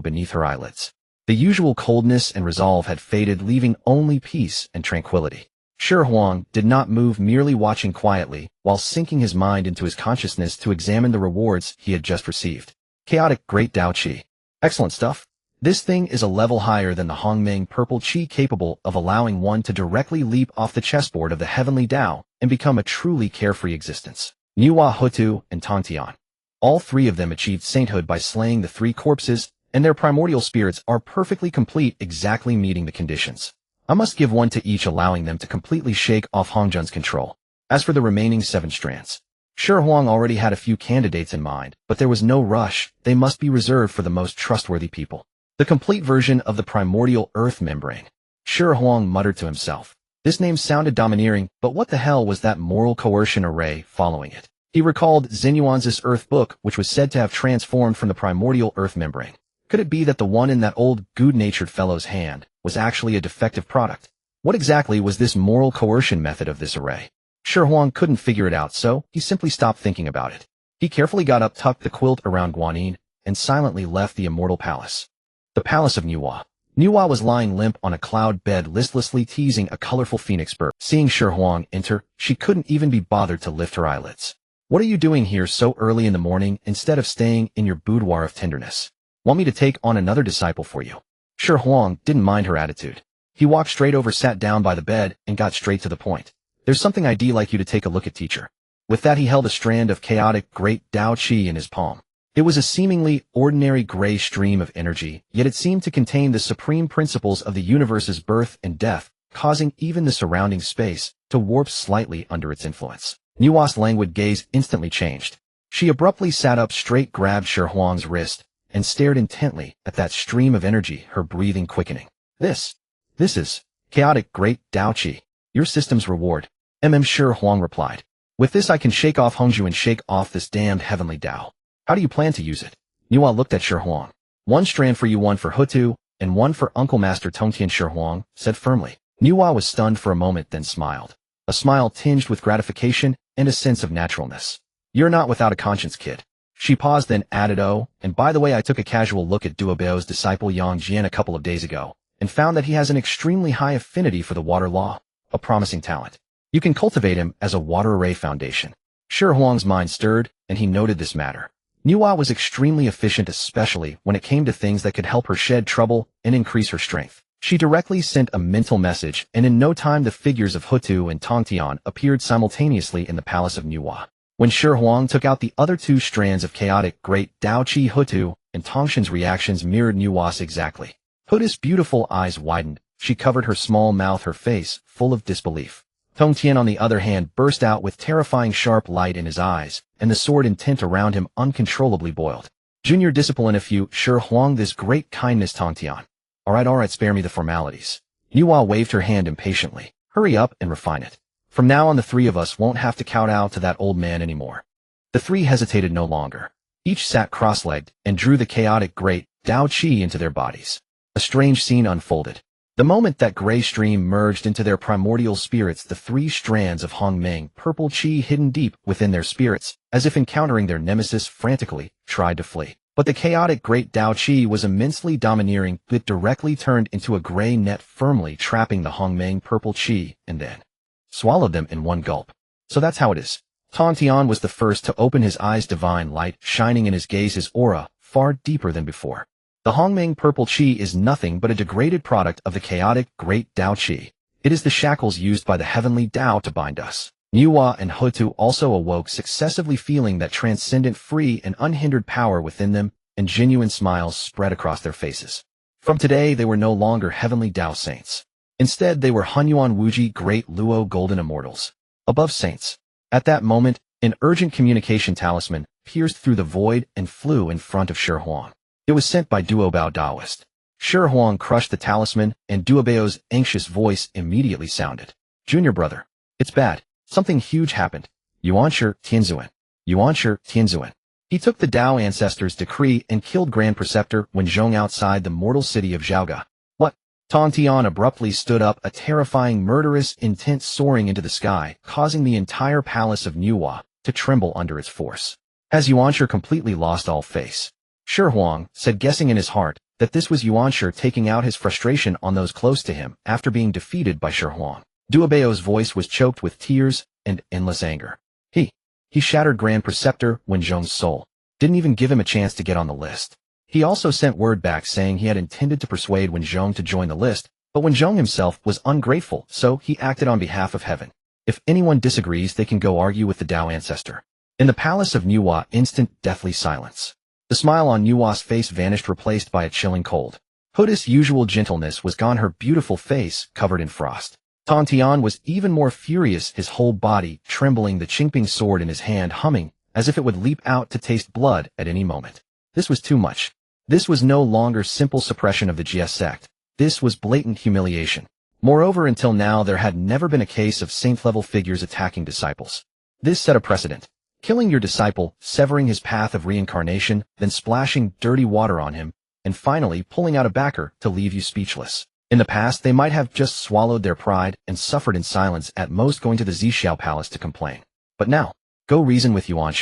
beneath her eyelids. The usual coldness and resolve had faded, leaving only peace and tranquility. Shi Huang did not move, merely watching quietly, while sinking his mind into his consciousness to examine the rewards he had just received. Chaotic Great Tao Qi. Excellent stuff. This thing is a level higher than the Hongmeng Purple Qi, capable of allowing one to directly leap off the chessboard of the heavenly Tao and become a truly carefree existence. Nuwa, Hutu, and Tongtian. All three of them achieved sainthood by slaying the 3 corpses, and their primordial spirits are perfectly complete, exactly meeting the conditions. I must give one to each, allowing them to completely shake off Hongjun's control. As for the remaining 7 strands, Shi Huang already had a few candidates in mind, but there was no rush. They must be reserved for the most trustworthy people. The complete version of the primordial earth membrane. Shi Huang muttered to himself. This name sounded domineering, but what the hell was that moral coercion array following it? He recalled Xinyuan's earth book, which was said to have transformed from the primordial earth membrane. Could it be that the one in that old good-natured fellow's hand was actually a defective product? What exactly was this moral coercion method of this array? Shi Huang couldn't figure it out, so he simply stopped thinking about it. He carefully got up, tucked the quilt around Guanyin, and silently left the immortal palace. The palace of Nuwa. Nuwa was lying limp on a cloud bed, listlessly teasing a colorful phoenix bird. Seeing Shi Huang enter, she couldn't even be bothered to lift her eyelids. What are you doing here so early in the morning instead of staying in your boudoir of tenderness? Want me to take on another disciple for you? Shi Huang didn't mind her attitude. He walked straight over, sat down by the bed, and got straight to the point. There's something I'd like you to take a look at, teacher. With that, he held a strand of chaotic great Dao Qi in his palm. It was a seemingly ordinary gray stream of energy, yet it seemed to contain the supreme principles of the universe's birth and death, causing even the surrounding space to warp slightly under its influence. Nuwa's languid gaze instantly changed. She abruptly sat up straight, grabbed Shi Huang's wrist, and stared intently at that stream of energy, her breathing quickening. This is chaotic great Dao Qi. Your system's reward. Shi Huang replied. With this I can shake off Hongzhu and shake off this damned heavenly Dao. How do you plan to use it? Nuwa looked at Shi Huang. One strand for you, one for Hutu, and one for Uncle Master Tongtian, Shi Huang said firmly. Nuwa was stunned for a moment, then smiled. A smile tinged with gratification and a sense of naturalness. You're not without a conscience, kid. She paused, then added, oh, and by the way, I took a casual look at Duobeo's disciple Yang Jian a couple of days ago, and found that he has an extremely high affinity for the water law, a promising talent. You can cultivate him as a water array foundation. Shi Huang's mind stirred, and he noted this matter. Nuwa was extremely efficient, especially when it came to things that could help her shed trouble and increase her strength. She directly sent a mental message, and in no time the figures of Hutu and Tongtian appeared simultaneously in the palace of Nuwa. When Shi Huang took out the other two strands of chaotic great Dao Qi, Hutu and Tongshan's reactions mirrored Nuwa's exactly. Hutu's beautiful eyes widened. She covered her small mouth, her face full of disbelief. Tongtian, on the other hand, burst out with terrifying sharp light in his eyes, and the sword intent around him uncontrollably boiled. Junior, discipline if you, Shi Huang, this great kindness, Tongtian. All right, spare me the formalities. Nuwa waved her hand impatiently. Hurry up and refine it. From now on, the three of us won't have to kowtow to that old man anymore. The three hesitated no longer. Each sat cross-legged and drew the chaotic great Dao Qi into their bodies. A strange scene unfolded. The moment that gray stream merged into their primordial spirits, the three strands of Hongmeng purple Qi hidden deep within their spirits, as if encountering their nemesis, frantically tried to flee. But the chaotic great Dao Qi was immensely domineering. It directly turned into a gray net, firmly trapping the Hongmeng purple Qi, and then swallowed them in one gulp. So that's how it is. Tongtian was the first to open his eyes, divine light shining in his gaze, his aura far deeper than before. The Hongmeng purple Qi is nothing but a degraded product of the chaotic great Dao Qi. It is the shackles used by the heavenly Dao to bind us. Nuwa and Hutu also awoke successively, feeling that transcendent, free, and unhindered power within them, and genuine smiles spread across their faces. From today, they were no longer heavenly Dao saints. Instead, they were Hunyuan Wuji great Luo golden immortals. Above saints. At that moment, an urgent communication talisman pierced through the void and flew in front of Shi Huang. It was sent by Duobao Daoist. Shi Huang crushed the talisman, and Duobao's anxious voice immediately sounded. Junior brother, it's bad. Something huge happened. Yuanshi Tianzuan. Yuanshi Tianzuan. He took the Dao ancestors' decree and killed Grand Preceptor Wenzhong outside the mortal city of Zhaoga. What? Tongtian abruptly stood up, a terrifying, murderous intent soaring into the sky, causing the entire palace of Nuwa to tremble under its force. Has Yuanshi completely lost all face? Shi Huang said, guessing in his heart that this was Yuanshi taking out his frustration on those close to him after being defeated by Shi Huang. Duobao's voice was choked with tears and endless anger. He shattered Grand Preceptor Wenzhong's soul. Didn't even give him a chance to get on the list. He also sent word back saying he had intended to persuade Wenzhong to join the list, but Wenzhong himself was ungrateful, so he acted on behalf of heaven. If anyone disagrees, they can go argue with the Dao ancestor. In the palace of Nuwa, instant deathly silence. The smile on Nuwa's face vanished, replaced by a chilling cold. Hutu's usual gentleness was gone, her beautiful face covered in frost. Tongtian was even more furious, his whole body trembling, the Qingping sword in his hand humming, as if it would leap out to taste blood at any moment. This was too much. This was no longer simple suppression of the Jie sect. This was blatant humiliation. Moreover, until now there had never been a case of saint-level figures attacking disciples. This set a precedent. Killing your disciple, severing his path of reincarnation, then splashing dirty water on him, and finally pulling out a backer to leave you speechless. In the past, they might have just swallowed their pride and suffered in silence, at most going to the Xihe Palace to complain. But now, go reason with Yuan.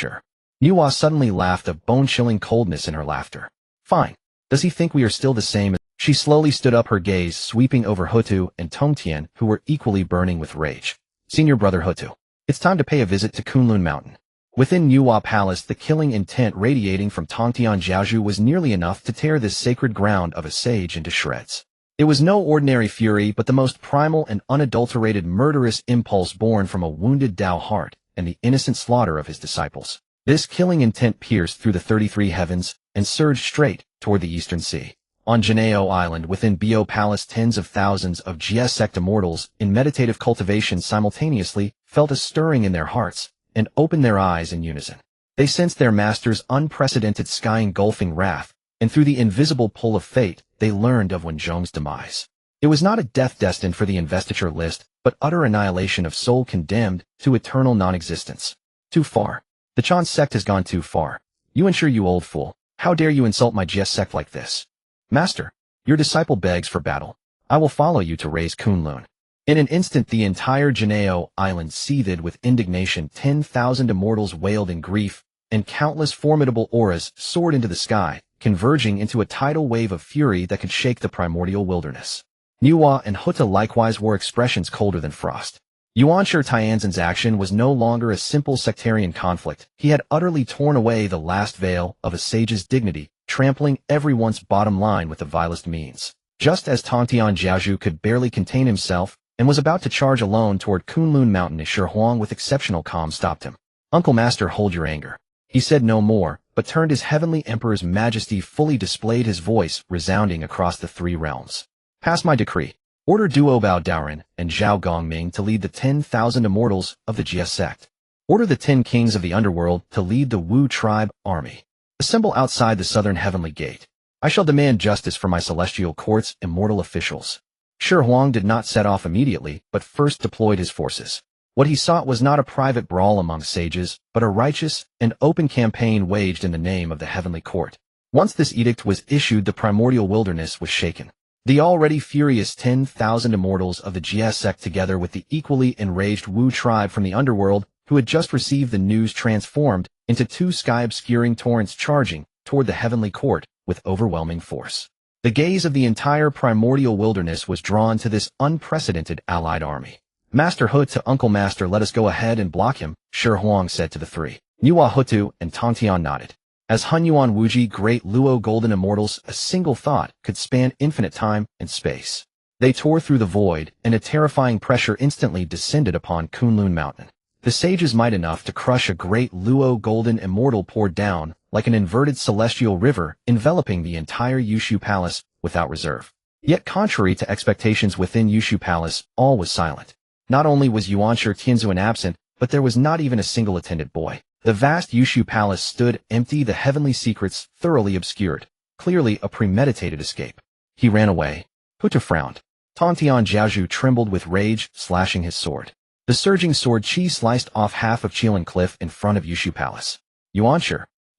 Nuwa suddenly laughed, a bone-chilling coldness in her laughter. Fine. Does he think we are still the same? She slowly stood up, her gaze sweeping over Hutu and Tongtian, who were equally burning with rage. Senior brother Hutu, it's time to pay a visit to Kunlun Mountain. Within Nuwa Palace, the killing intent radiating from Tongtian Jiaozhu was nearly enough to tear this sacred ground of a sage into shreds. It was no ordinary fury, but the most primal and unadulterated murderous impulse born from a wounded Tao heart and the innocent slaughter of his disciples. This killing intent pierced through the 33 heavens and surged straight toward the eastern sea. On Janeo Island within Bio Palace, tens of thousands of Xihe sect immortals in meditative cultivation simultaneously felt a stirring in their hearts and opened their eyes in unison. They sensed their master's unprecedented sky-engulfing wrath, and through the invisible pull of fate, they learned of Wenzhong's demise. It was not a death destined for the investiture list, but utter annihilation of soul condemned to eternal non-existence. Too far. The Chan sect has gone too far. Yuan, you old fool. How dare you insult my Xihe sect like this? Master, your disciple begs for battle. I will follow you to raise Kunlun. In an instant, the entire Janeo Island seethed with indignation. 10,000 immortals wailed in grief, and countless formidable auras soared into the sky, converging into a tidal wave of fury that could shake the primordial wilderness. Nuwa and Huta likewise wore expressions colder than frost. Yuan Tianzhen's action was no longer a simple sectarian conflict. He had utterly torn away the last veil of a sage's dignity, trampling everyone's bottom line with the vilest means. Just as Tongtian Jiaozhu could barely contain himself and was about to charge alone toward Kunlun Mountain, Shi Huang with exceptional calm stopped him. Uncle Master, hold your anger. He said no more, but turned his heavenly emperor's majesty fully displayed, his voice resounding across the three realms. Pass my decree. Order Duo Bao Daoren and Zhao Gongming to lead the 10,000 immortals of the Xihe sect. Order the 10 kings of the underworld to lead the Wu tribe army. Assemble outside the southern heavenly gate. I shall demand justice for my celestial court's immortal officials. Shi Huang did not set off immediately, but first deployed his forces. What he sought was not a private brawl among sages, but a righteous and open campaign waged in the name of the heavenly court. Once this edict was issued, the primordial wilderness was shaken. The already furious 10,000 immortals of the Xihe sect, together with the equally enraged Wu tribe from the underworld, who had just received the news, transformed into two sky-obscuring torrents charging toward the heavenly court with overwhelming force. The gaze of the entire primordial wilderness was drawn to this unprecedented allied army. Master Hutu, Uncle Master, let us go ahead and block him, Shi Huang said to the three. Nuwa, Hutu, and Tongtian nodded. As Hunyuan Wuji, great Luo golden immortals, a single thought could span infinite time and space. They tore through the void, and a terrifying pressure instantly descended upon Kunlun Mountain. The sage's might enough to crush a great Luo golden immortal poured down like an inverted celestial river, enveloping the entire Yushu Palace without reserve. Yet contrary to expectations within Yushu Palace, all was silent. Not only was Yuan Tianzhen absent, but there was not even a single attendant boy. The vast Yushu Palace stood empty, the heavenly secrets thoroughly obscured. Clearly a premeditated escape. He ran away. Hutu frowned. Tongtian Jiaozhu trembled with rage, slashing his sword. The surging sword chi sliced off half of Qilin Cliff in front of Yushu Palace. Yuan,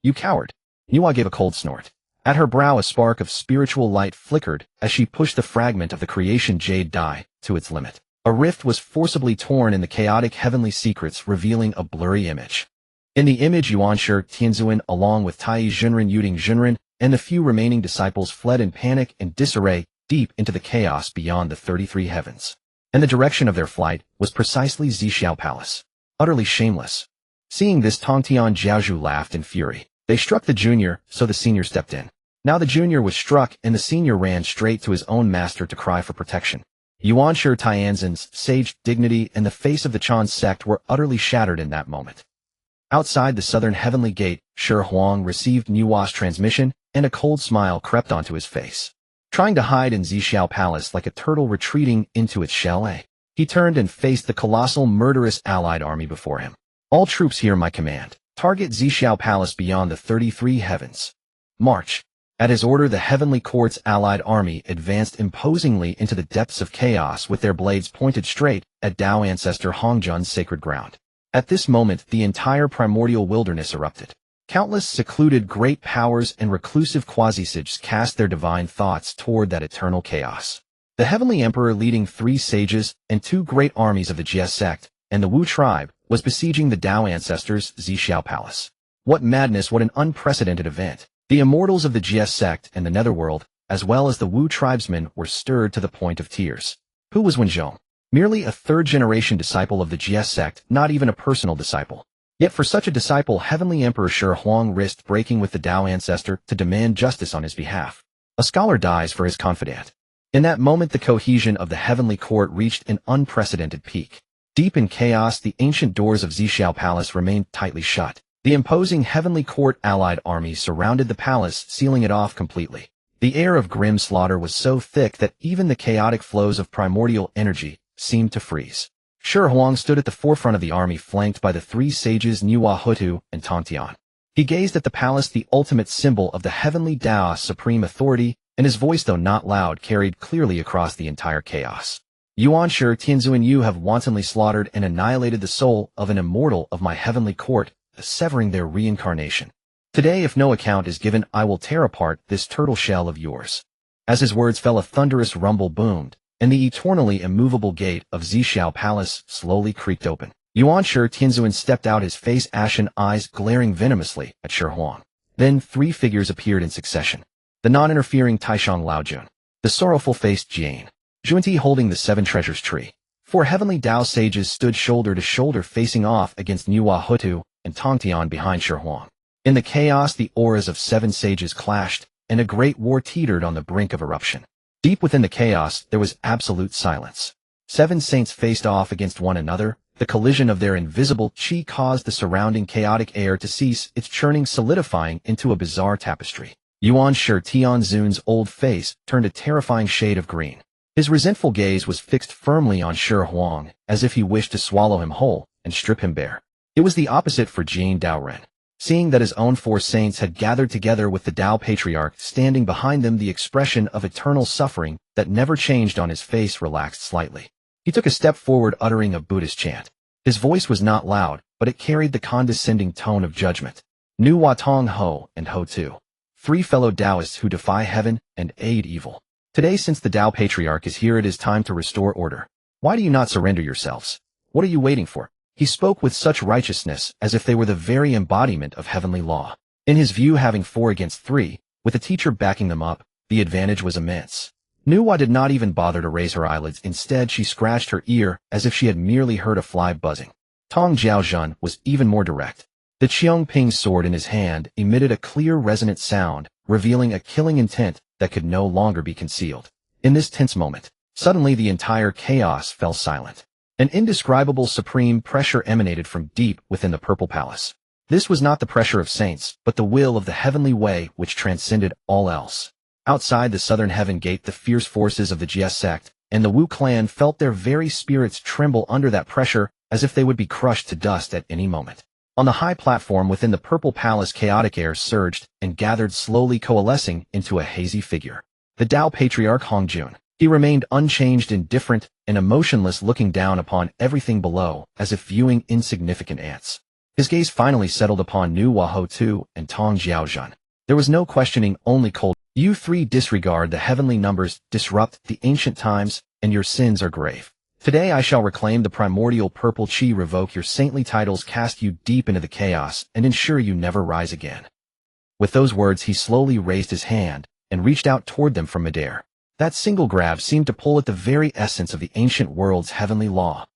you coward. Nuwa gave a cold snort. At her brow a spark of spiritual light flickered as she pushed the fragment of the creation jade die to its limit. A rift was forcibly torn in the chaotic heavenly secrets, revealing a blurry image. In the image, Yuan Tianzhen, along with Tai Junren Yuding Junren, and the few remaining disciples, fled in panic and disarray deep into the chaos beyond the 33 heavens. And the direction of their flight was precisely Xihe Palace. Utterly shameless. Seeing this, Tongtian Jiaozhu laughed in fury. They struck the junior, so the senior stepped in. Now the junior was struck, and the senior ran straight to his own master to cry for protection. Yuan Tianzhen's sage dignity and the face of the Chan sect were utterly shattered in that moment. Outside the southern heavenly gate, Shi Huang received Nuwa's transmission, and a cold smile crept onto his face. Trying to hide in Xihe Palace like a turtle retreating into its shell, he turned and faced the colossal murderous allied army before him. All troops hear my command. Target Xihe Palace beyond the 33 heavens. March. At his order, the heavenly court's allied army advanced imposingly into the depths of chaos with their blades pointed straight at Tao ancestor Hongjun's sacred ground. At this moment, the entire primordial wilderness erupted. Countless secluded great powers and reclusive quasi-sages cast their divine thoughts toward that eternal chaos. The Heavenly Emperor, leading 3 sages and 2 great armies of the Jie sect and the Wu tribe, was besieging the Tao ancestors' Xihe palace. What madness, what an unprecedented event! The immortals of the Jie sect and the Netherworld, as well as the Wu tribesmen, were stirred to the point of tears. Who was Wenzhong? Merely a third-generation disciple of the Jie sect, not even a personal disciple. Yet for such a disciple, Heavenly Emperor Shi Huang risked breaking with the Tao ancestor to demand justice on his behalf. A scholar dies for his confidant. In that moment, the cohesion of the heavenly court reached an unprecedented peak. Deep in chaos, the ancient doors of Xihe Palace remained tightly shut. The imposing heavenly court allied armies surrounded the palace, sealing it off completely. The air of grim slaughter was so thick that even the chaotic flows of primordial energy seemed to freeze. Shi Huang stood at the forefront of the army, flanked by the 3 sages Nuwa, Hutu, and Tongtian. He gazed at the palace, the ultimate symbol of the heavenly Tao's supreme authority, and his voice, though not loud, carried clearly across the entire chaos. Yuan Shi, Tianzuan, you have wantonly slaughtered and annihilated the soul of an immortal of my heavenly court, severing their reincarnation. Today, if no account is given, I will tear apart this turtle shell of yours. As his words fell, a thunderous rumble boomed, and the eternally immovable gate of Xihe Palace slowly creaked open. Yuan Shi, Tianzuan stepped out, his face ashen, eyes glaring venomously at Shi Huang. Then 3 figures appeared in succession. The non-interfering Taishang Laojun, the sorrowful-faced Jane, Junti holding the 7 treasures tree. 4 heavenly Tao sages stood shoulder to shoulder, facing off against Nuwa, Hutu, and Tongtian behind Shi Huang. In the chaos, the auras of 7 sages clashed, and a great war teetered on the brink of eruption. Deep within the chaos, there was absolute silence. 7 saints faced off against one another. The collision of their invisible qi caused the surrounding chaotic air to cease its churning, solidifying into a bizarre tapestry. Yuan Shi, Tianzun's old face turned a terrifying shade of green. His resentful gaze was fixed firmly on Shi Huang, as if he wished to swallow him whole and strip him bare. It was the opposite for Jane Daoren. Seeing that his own 4 saints had gathered together with the Tao Patriarch standing behind them, the expression of eternal suffering that never changed on his face relaxed slightly. He took a step forward, uttering a Buddhist chant. His voice was not loud, but it carried the condescending tone of judgment. Nuwa, Tong Ho, and Ho Tu, 3 fellow Taoists who defy heaven and aid evil. Today, since the Tao Patriarch is here, it is time to restore order. Why do you not surrender yourselves? What are you waiting for? He spoke with such righteousness, as if they were the very embodiment of heavenly law. In his view, having 4 against 3, with a teacher backing them up, the advantage was immense. Nuwa did not even bother to raise her eyelids. Instead, she scratched her ear as if she had merely heard a fly buzzing. Tong Jiaozhen was even more direct. The Qiongping sword in his hand emitted a clear, resonant sound, revealing a killing intent that could no longer be concealed. In this tense moment, suddenly the entire chaos fell silent. An indescribable supreme pressure emanated from deep within the Purple Palace. This was not the pressure of saints, but the will of the heavenly way which transcended all else. Outside the southern heaven gate, the fierce forces of the Jie sect and the Wu clan felt their very spirits tremble under that pressure, as if they would be crushed to dust at any moment. On the high platform within the Purple Palace, chaotic air surged and gathered, slowly coalescing into a hazy figure. The Tao Patriarch Hongjun. He remained unchanged, indifferent, and emotionless, looking down upon everything below, as if viewing insignificant ants. His gaze finally settled upon Nuwa, Hutu, and Tong Jiaozhen. There was no questioning, only cold. You 3 disregard the heavenly numbers, disrupt the ancient times, and your sins are grave. Today I shall reclaim the primordial purple qi, revoke your saintly titles, cast you deep into the chaos, and ensure you never rise again. With those words, he slowly raised his hand and reached out toward them from midair. That single grab seemed to pull at the very essence of the ancient world's heavenly law.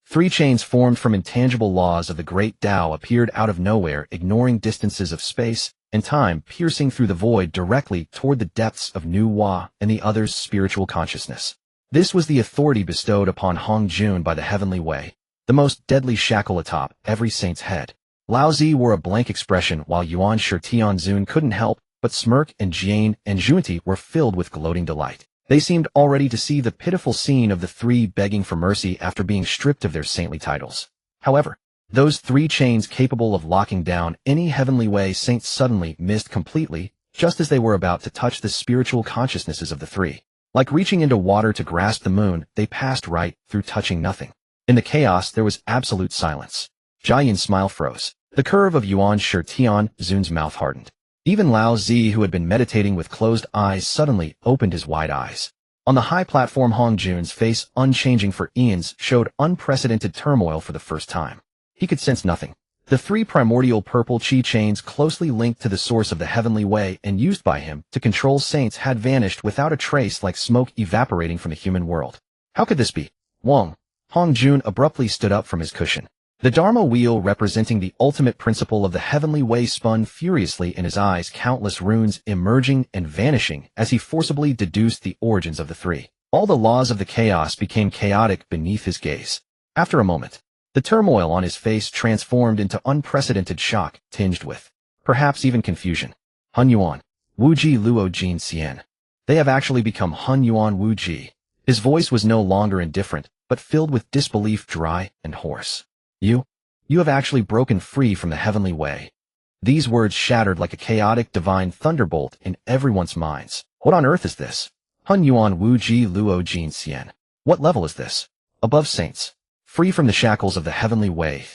3 chains formed from intangible laws of the great Tao appeared out of nowhere, ignoring distances of space and time, piercing through the void directly toward the depths of Nuwa and the other's spiritual consciousness. This was the authority bestowed upon Hongjun by the heavenly way, the most deadly shackle atop every saint's head. Laozi wore a blank expression, while Yuan Shi, Tianzun couldn't help but smirk, and Jane and Junti were filled with gloating delight. They seemed already to see the pitiful scene of the 3 begging for mercy after being stripped of their saintly titles. However, those 3 chains capable of locking down any heavenly way saints suddenly missed completely, just as they were about to touch the spiritual consciousnesses of the 3. Like reaching into water to grasp the moon, they passed right through, touching nothing. In the chaos, there was absolute silence. Jiayin's smile froze. The curve of Yuan Tianzun's mouth hardened. Even Lao Zi, who had been meditating with closed eyes, suddenly opened his wide eyes. On the high platform, Hong Jun's face, unchanging for eons, showed unprecedented turmoil for the first time. He could sense nothing. The three primordial purple chi chains closely linked to the source of the heavenly way and used by him to control saints had vanished without a trace, like smoke evaporating from the human world. How could this be? Wang. Hong Jun abruptly stood up from his cushion. The Dharma wheel representing the ultimate principle of the heavenly way spun furiously in his eyes, countless runes emerging and vanishing as he forcibly deduced the origins of the three. All the laws of the chaos became chaotic beneath his gaze. After a moment, the turmoil on his face transformed into unprecedented shock, tinged with, perhaps even confusion. Hun Yuan, Wu Ji Luo Jin Xian. They have actually become Hun Yuan Wu Ji. His voice was no longer indifferent, but filled with disbelief, dry and hoarse. You have actually broken free from the heavenly way. These words shattered like a chaotic divine thunderbolt in everyone's minds. What on earth is this? Hun Yuan Wu Ji Luo Jin Xian. What level is this? Above saints. Free from the shackles of the heavenly way.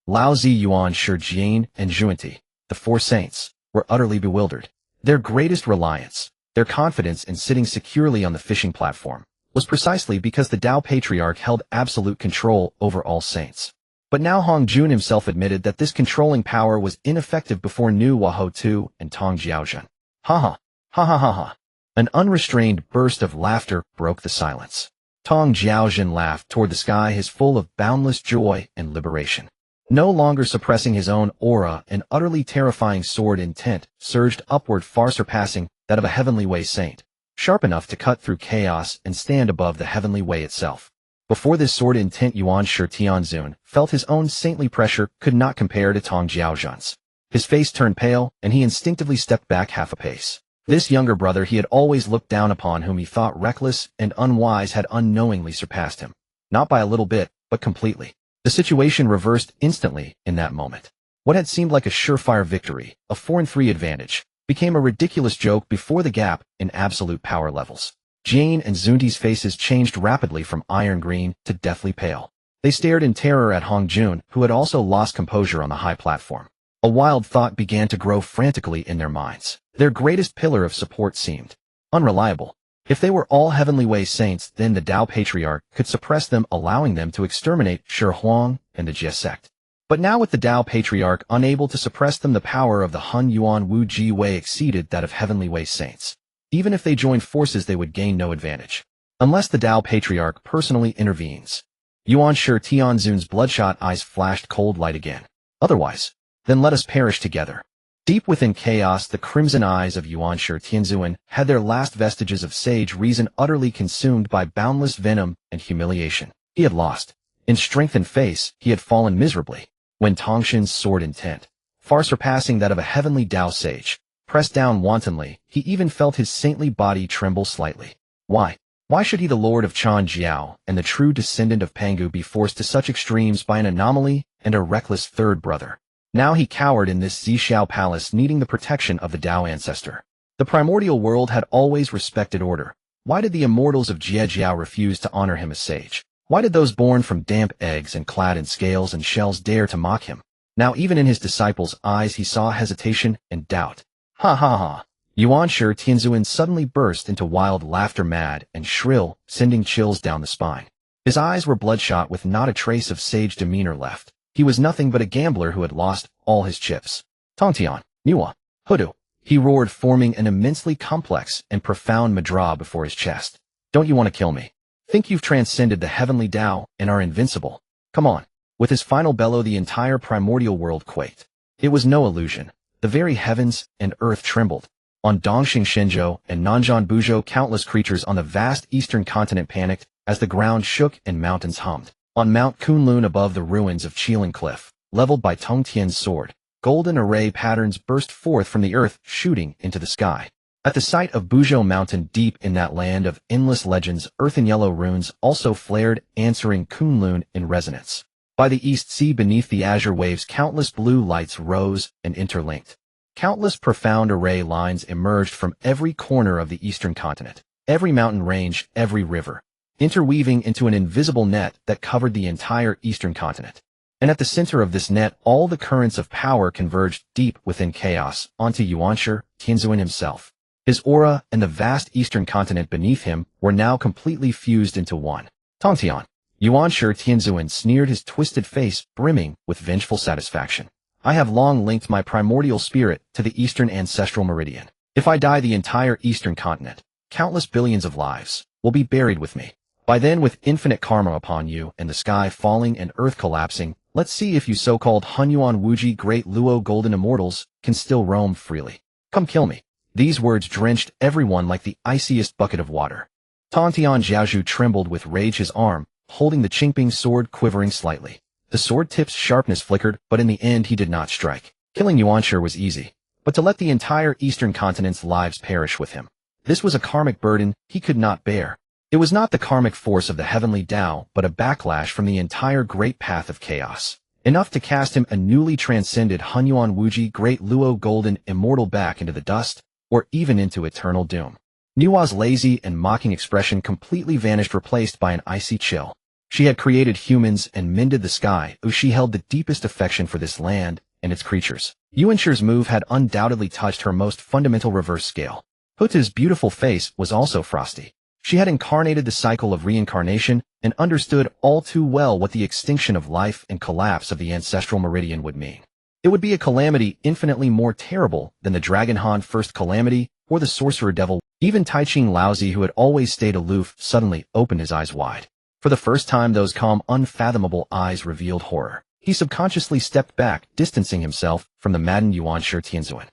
Lao Zi, Yuan Jian, and Zhuanti, the four saints, were utterly bewildered. Their greatest reliance, their confidence in sitting securely on the fishing platform, was precisely because the Tao Patriarch held absolute control over all saints. But now Hong Jun himself admitted that this controlling power was ineffective before Nuwa Ho Tu and Tong Jiaozhen. Ha ha, ha ha ha ha. An unrestrained burst of laughter broke the silence. Tong Jiaozhen laughed toward the sky, his full of boundless joy and liberation. No longer suppressing his own aura, an utterly terrifying sword intent surged upward, far surpassing that of a heavenly way saint, sharp enough to cut through chaos and stand above the heavenly way itself. Before this sword intent, Yuan Tianzun felt his own saintly pressure could not compare to Tong Jiaozhen's. His face turned pale, and he instinctively stepped back half a pace. This younger brother he had always looked down upon, whom he thought reckless and unwise, had unknowingly surpassed him. Not by a little bit, but completely. The situation reversed instantly in that moment. What had seemed like a surefire victory, a 4-3 advantage, became a ridiculous joke before the gap in absolute power levels. Jane and Zunti's faces changed rapidly from iron green to deathly pale. They stared in terror at Hong Jun, who had also lost composure on the high platform. A wild thought began to grow frantically in their minds. Their greatest pillar of support seemed unreliable. If they were all heavenly way saints, then the Tao Patriarch could suppress them, allowing them to exterminate Shi Huang and the Jie sect. But now, with the Tao Patriarch unable to suppress them, the power of the Hun Yuan Wu Ji way exceeded that of heavenly way saints. Even if they joined forces, they would gain no advantage. Unless the Tao Patriarch personally intervenes. Yuan Tianzun's bloodshot eyes flashed cold light again. Otherwise, then let us perish together. Deep within chaos, the crimson eyes of Yuan Tianzun had their last vestiges of sage reason utterly consumed by boundless venom and humiliation. He had lost. In strength and face, he had fallen miserably. When Tongshin's sword intent, far surpassing that of a heavenly Tao sage, pressed down wantonly, he even felt his saintly body tremble slightly. Why? Why should he, the Lord of Chan Jiao and the true descendant of Pangu, be forced to such extremes by an anomaly and a reckless third brother? Now he cowered in this Zishao palace, needing the protection of the Tao ancestor. The primordial world had always respected order. Why did the immortals of Jiejiao refuse to honor him as sage? Why did those born from damp eggs and clad in scales and shells dare to mock him? Now even in his disciples' eyes he saw hesitation and doubt. Ha ha ha. Yuan Tianzun suddenly burst into wild laughter, mad and shrill, sending chills down the spine. His eyes were bloodshot, with not a trace of sage demeanor left. He was nothing but a gambler who had lost all his chips. Tongtian, Nuwa, Hudu, he roared, forming an immensely complex and profound madra before his chest. Don't you want to kill me? Think you've transcended the heavenly Tao and are invincible? Come on. With his final bellow, the entire primordial world quaked. It was no illusion. The very heavens and earth trembled. On Dongxing Shenzhou and Nanjian Buzhou, countless creatures on the vast eastern continent panicked as the ground shook and mountains hummed. On Mount Kunlun, above the ruins of Qilin Cliff, leveled by Tong Tian's sword, golden array patterns burst forth from the earth, shooting into the sky. At the site of Buzhou Mountain, deep in that land of endless legends, earthen yellow runes also flared, answering Kunlun in resonance. By the East Sea, beneath the azure waves, countless blue lights rose and interlinked. Countless profound array lines emerged from every corner of the eastern continent, every mountain range, every river, interweaving into an invisible net that covered the entire eastern continent. And at the center of this net, all the currents of power converged deep within chaos onto Yuanshi Tianzuan himself. His aura and the vast eastern continent beneath him were now completely fused into one. Tongtian. Yuanshi Tianzuan sneered, his twisted face brimming with vengeful satisfaction. I have long linked my primordial spirit to the eastern ancestral meridian. If I die, the entire eastern continent, countless billions of lives, will be buried with me. By then, with infinite karma upon you and the sky falling and earth collapsing, let's see if you so-called Hunyuan Wuji Great Luo Golden Immortals can still roam freely. Come kill me. These words drenched everyone like the iciest bucket of water. Tongtian Jiaozhu trembled with rage, his arm, holding the Qingping sword, quivering slightly. The sword tip's sharpness flickered, but in the end he did not strike. Killing Yuanshi was easy, but to let the entire eastern continent's lives perish with him, this was a karmic burden he could not bear. It was not the karmic force of the heavenly Tao, but a backlash from the entire great path of chaos, enough to cast him, a newly transcended Hunyuan Wuji Great Luo Golden Immortal, back into the dust, or even into eternal doom. Nuwa's lazy and mocking expression completely vanished, replaced by an icy chill. She had created humans and mended the sky. She held the deepest affection for this land and its creatures. Yuanshi's move had undoubtedly touched her most fundamental reverse scale. Huta's beautiful face was also frosty. She had incarnated the cycle of reincarnation and understood all too well what the extinction of life and collapse of the ancestral meridian would mean. It would be a calamity infinitely more terrible than the Dragon Han First Calamity or the Sorcerer Devil. Even Taiching Laozi, who had always stayed aloof, suddenly opened his eyes wide. For the first time, those calm, unfathomable eyes revealed horror. He subconsciously stepped back, distancing himself from the maddened Yuanshi Tianzuan.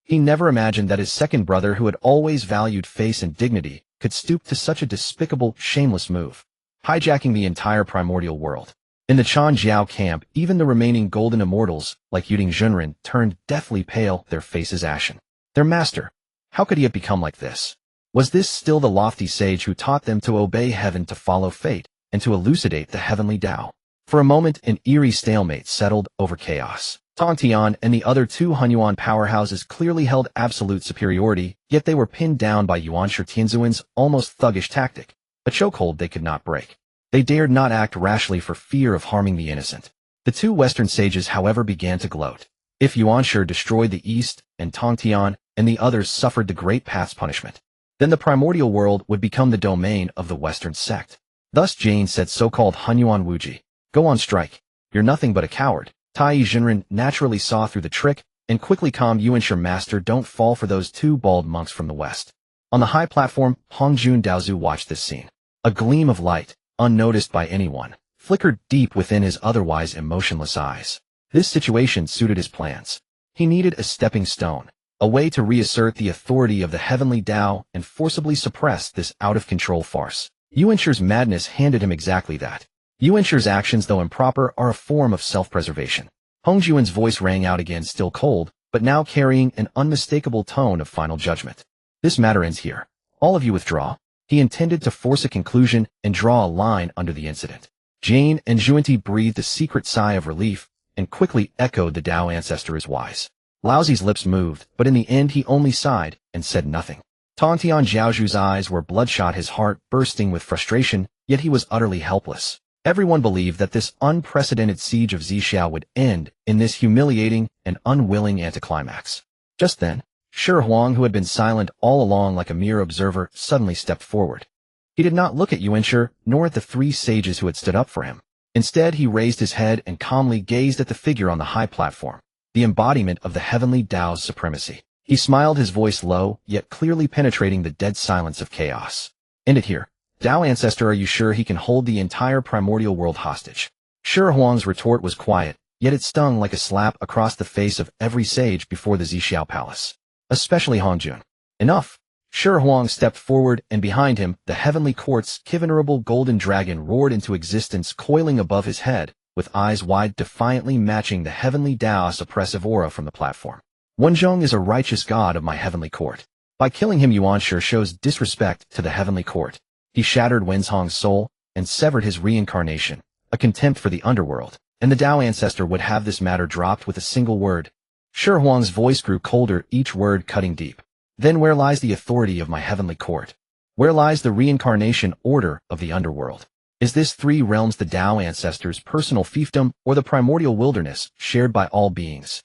He never imagined that his second brother, who had always valued face and dignity, could stoop to such a despicable, shameless move, hijacking the entire primordial world. In the Chanjiao camp, even the remaining golden immortals, like Yuding Junren, turned deathly pale, their faces ashen. Their master, how could he have become like this? Was this still the lofty sage who taught them to obey heaven, to follow fate, and to elucidate the heavenly Tao? For a moment, an eerie stalemate settled over chaos. Tongtian and the other two Hunyuan powerhouses clearly held absolute superiority, yet they were pinned down by Yuanshi Tianzuan's almost thuggish tactic, a chokehold they could not break. They dared not act rashly for fear of harming the innocent. The two Western sages, however, began to gloat. If Yuanshi destroyed the East, and Tongtian and the others suffered the Great Path's punishment, then the primordial world would become the domain of the Western sect. Thus Jane said, so-called Hunyuan Wuji, go on strike. You're nothing but a coward. Tai Jinren naturally saw through the trick and quickly calmed Yuanshi. Master, don't fall for those two bald monks from the west. On the high platform, Hongjun Daozu watched this scene. A gleam of light, unnoticed by anyone, flickered deep within his otherwise emotionless eyes. This situation suited his plans. He needed a stepping stone, a way to reassert the authority of the heavenly Tao and forcibly suppress this out-of-control farce. Yuanshi's madness handed him exactly that. Yuanshi's actions, though improper, are a form of self-preservation. Hongjuan's voice rang out again, still cold, but now carrying an unmistakable tone of final judgment. This matter ends here. All of you withdraw. He intended to force a conclusion and draw a line under the incident. Jane and Zhuanti breathed a secret sigh of relief and quickly echoed, the Tao ancestor is wise. Laozi's lips moved, but in the end he only sighed and said nothing. Tongtian Jiaozhu's eyes were bloodshot, his heart bursting with frustration, yet he was utterly helpless. Everyone believed that this unprecedented siege of Xihe would end in this humiliating and unwilling anticlimax. Just then, Shi Huang, who had been silent all along like a mere observer, suddenly stepped forward. He did not look at Yuanshi, nor at the three sages who had stood up for him. Instead, he raised his head and calmly gazed at the figure on the high platform, the embodiment of the heavenly Tao's supremacy. He smiled, his voice low, yet clearly penetrating the dead silence of chaos. End it here. Tao ancestor, are you sure he can hold the entire primordial world hostage? Shi Huang's retort was quiet, yet it stung like a slap across the face of every sage before the Xihe palace. Especially Hongjun. Enough. Shi Huang stepped forward, and behind him, the heavenly court's venerable golden dragon roared into existence, coiling above his head, with eyes wide, defiantly matching the heavenly Tao's oppressive aura from the platform. Wenzhong is a righteous god of my heavenly court. By killing him, Yuanshi shows disrespect to the heavenly court. He shattered Wenzhong's soul and severed his reincarnation, a contempt for the underworld, and the Tao ancestor would have this matter dropped with a single word. Shi Huang's voice grew colder, each word cutting deep. Then where lies the authority of my heavenly court? Where lies the reincarnation order of the underworld? Is this three realms the Tao ancestors' personal fiefdom or the primordial wilderness shared by all beings?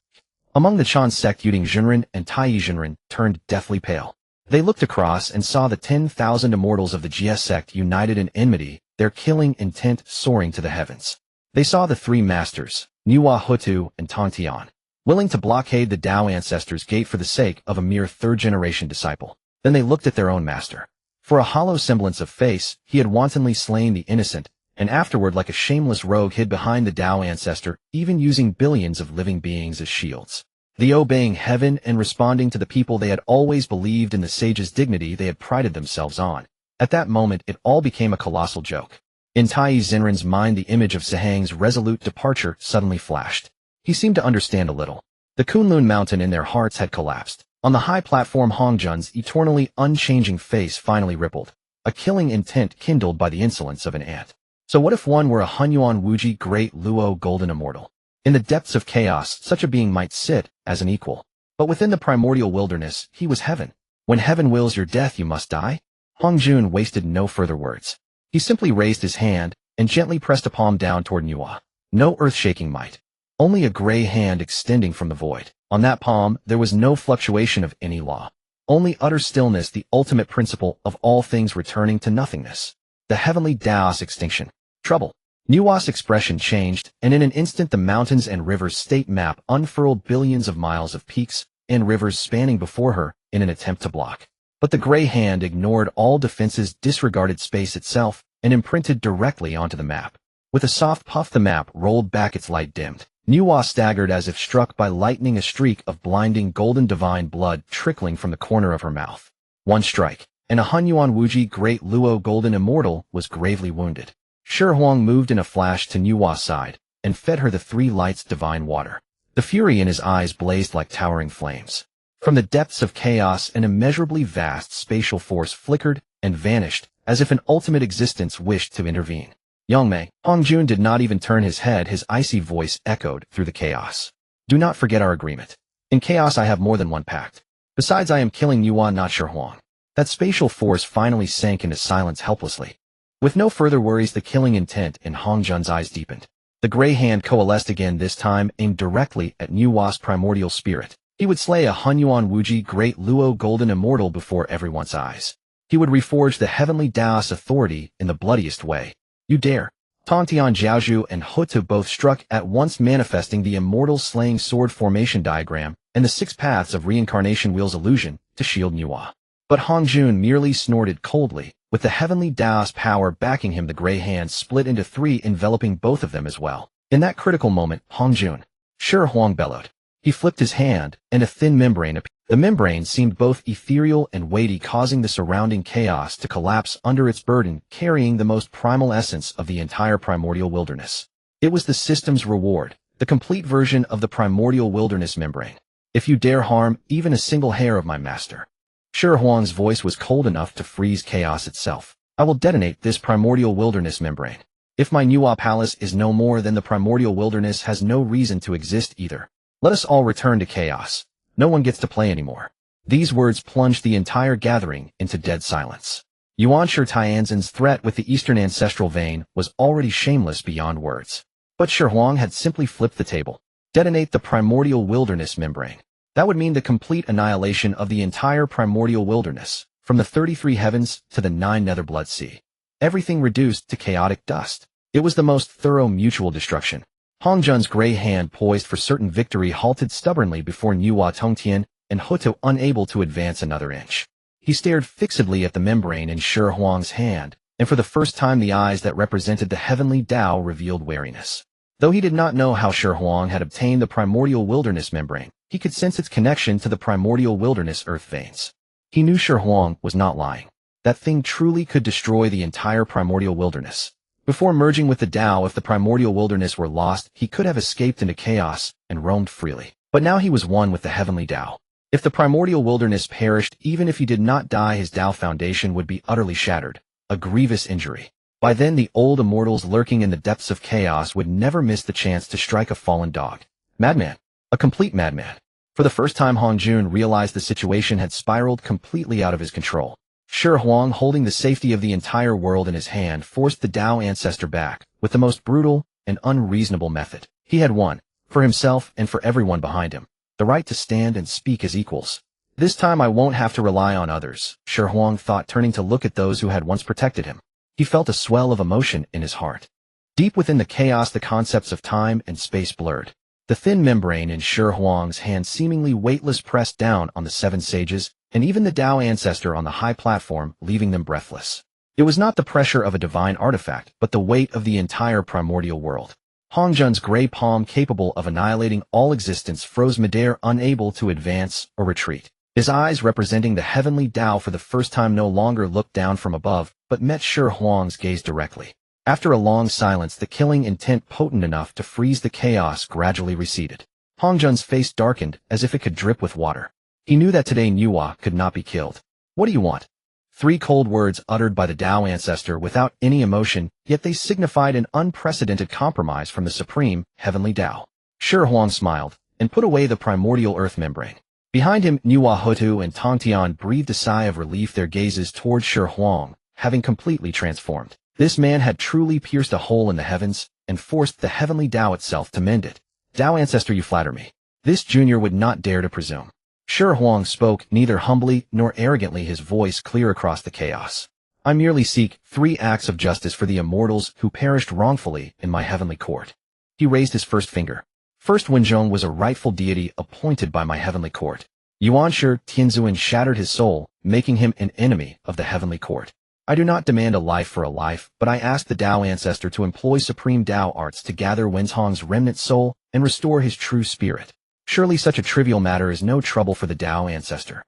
Among the Chan sect, Yuding Junren and Taiyi Junren turned deathly pale. They looked across and saw the 10,000 immortals of the Xihe sect united in enmity, their killing intent soaring to the heavens. They saw the three masters, Nuwa, Hutu, and Tontian, willing to blockade the Tao ancestors' gate for the sake of a mere third-generation disciple. Then they looked at their own master. For a hollow semblance of face, he had wantonly slain the innocent, and afterward like a shameless rogue hid behind the Tao ancestor, even using billions of living beings as shields. The obeying heaven and responding to the people they had always believed in the sage's dignity they had prided themselves on. At that moment it all became a colossal joke. In Taiyi Zinren's mind the image of Sihang's resolute departure suddenly flashed. He seemed to understand a little. The Kunlun mountain in their hearts had collapsed. On the high platform Hongjun's eternally unchanging face finally rippled, a killing intent kindled by the insolence of an ant. So what if one were a Hunyuan Wuji great Luo golden immortal? In the depths of chaos, such a being might sit as an equal. But within the primordial wilderness, he was heaven. When heaven wills your death, you must die? Hongjun wasted no further words. He simply raised his hand and gently pressed a palm down toward Nuwa. No earth-shaking might. Only a gray hand extending from the void. On that palm, there was no fluctuation of any law. Only utter stillness, the ultimate principle of all things returning to nothingness. The heavenly Tao's extinction. Trouble. Nuwa's expression changed, and in an instant the mountains and rivers state map unfurled billions of miles of peaks and rivers spanning before her in an attempt to block. But the gray hand ignored all defenses, disregarded space itself, and imprinted directly onto the map. With a soft puff the map rolled back, its light dimmed. Nuwa staggered as if struck by lightning, a streak of blinding golden divine blood trickling from the corner of her mouth. One strike, and a Hunyuan Wuji great Luo golden immortal was gravely wounded. Shi Huang moved in a flash to Nuwa's side, and fed her the three lights divine water. The fury in his eyes blazed like towering flames. From the depths of chaos an immeasurably vast spatial force flickered and vanished, as if an ultimate existence wished to intervene. Yongmei, Hongjun did not even turn his head, his icy voice echoed through the chaos. Do not forget our agreement. In chaos I have more than one pact. Besides, I am killing Nuwa, not Shi Huang. That spatial force finally sank into silence helplessly. With no further worries, the killing intent in Hongjun's eyes deepened. The gray hand coalesced again, this time aimed directly at Nuwa's primordial spirit. He would slay a Hunyuan Wuji great Luo golden immortal before everyone's eyes. He would reforge the heavenly Tao's authority in the bloodiest way. You dare. Tontian, Jiaozhu, and Hutu both struck at once, manifesting the immortal slaying sword formation diagram and the 6 paths of reincarnation wheel's illusion to shield Nuwa. But Hongjun merely snorted coldly. With the heavenly Tao's power backing him, the gray hand split into 3, enveloping both of them as well. In that critical moment, Hongjun, Shi Huang bellowed. He flipped his hand, and a thin membrane appeared. The membrane seemed both ethereal and weighty, causing the surrounding chaos to collapse under its burden, carrying the most primal essence of the entire primordial wilderness. It was the system's reward, the complete version of the primordial wilderness membrane. If you dare harm even a single hair of my master. Shi Huang's voice was cold enough to freeze chaos itself. I will detonate this primordial wilderness membrane. If my Nuwa palace is no more, then the primordial wilderness has no reason to exist either. Let us all return to chaos. No one gets to play anymore. These words plunged the entire gathering into dead silence. Yuan Shi Tianzhen's threat with the Eastern ancestral vein was already shameless beyond words. But Shi Huang had simply flipped the table. Detonate the primordial wilderness membrane. That would mean the complete annihilation of the entire primordial wilderness, from the 33 heavens to the 9 nether blood sea. Everything reduced to chaotic dust. It was the most thorough mutual destruction. Hongjun's gray hand, poised for certain victory, halted stubbornly before Nuwa, Tongtian, and Hutu, unable to advance another inch. He stared fixedly at the membrane in Shi Huang's hand, and for the first time the eyes that represented the heavenly Tao revealed wariness. Though he did not know how Shi Huang had obtained the primordial wilderness membrane, he could sense its connection to the primordial wilderness earth veins. He knew Shi Huang was not lying. That thing truly could destroy the entire primordial wilderness. Before merging with the Tao, if the primordial wilderness were lost, he could have escaped into chaos and roamed freely. But now he was one with the heavenly Tao. If the primordial wilderness perished, even if he did not die, his Tao foundation would be utterly shattered. A grievous injury. By then the old immortals lurking in the depths of chaos would never miss the chance to strike a fallen dog. Madman. A complete madman. For the first time, Hongjun realized the situation had spiraled completely out of his control. Shi Huang, holding the safety of the entire world in his hand, forced the Tao ancestor back with the most brutal and unreasonable method. He had won, for himself and for everyone behind him, the right to stand and speak as equals. This time I won't have to rely on others, Shi Huang thought, turning to look at those who had once protected him. He felt a swell of emotion in his heart. Deep within the chaos, the concepts of time and space blurred. The thin membrane in Shi Huang's hand, seemingly weightless, pressed down on the 7 sages, and even the Tao ancestor on the high platform, leaving them breathless. It was not the pressure of a divine artifact, but the weight of the entire primordial world. Hongjun's gray palm, capable of annihilating all existence, froze midair, unable to advance or retreat. His eyes, representing the heavenly Tao, for the first time no longer looked down from above, but met Shi Huang's gaze directly. After a long silence, the killing intent potent enough to freeze the chaos gradually receded. Hongjun's face darkened as if it could drip with water. He knew that today Nuwa could not be killed. What do you want? 3 cold words uttered by the Tao ancestor without any emotion, yet they signified an unprecedented compromise from the supreme, heavenly Tao. Shi Huang smiled and put away the primordial earth membrane. Behind him, Nuwa, Hotu, and Tongtian breathed a sigh of relief, their gazes toward Shi Huang, having completely transformed. This man had truly pierced a hole in the heavens and forced the heavenly Tao itself to mend it. Tao ancestor, you flatter me. This junior would not dare to presume. Shi Huang spoke, neither humbly nor arrogantly, his voice clear across the chaos. I merely seek 3 acts of justice for the immortals who perished wrongfully in my heavenly court. He raised his first finger. First, Wenzhong was a rightful deity appointed by my heavenly court. Yuanshi Tianzuan shattered his soul, making him an enemy of the heavenly court. I do not demand a life for a life, but I ask the Tao ancestor to employ supreme Tao arts to gather Wenzhong's remnant soul and restore his true spirit. Surely such a trivial matter is no trouble for the Tao ancestor.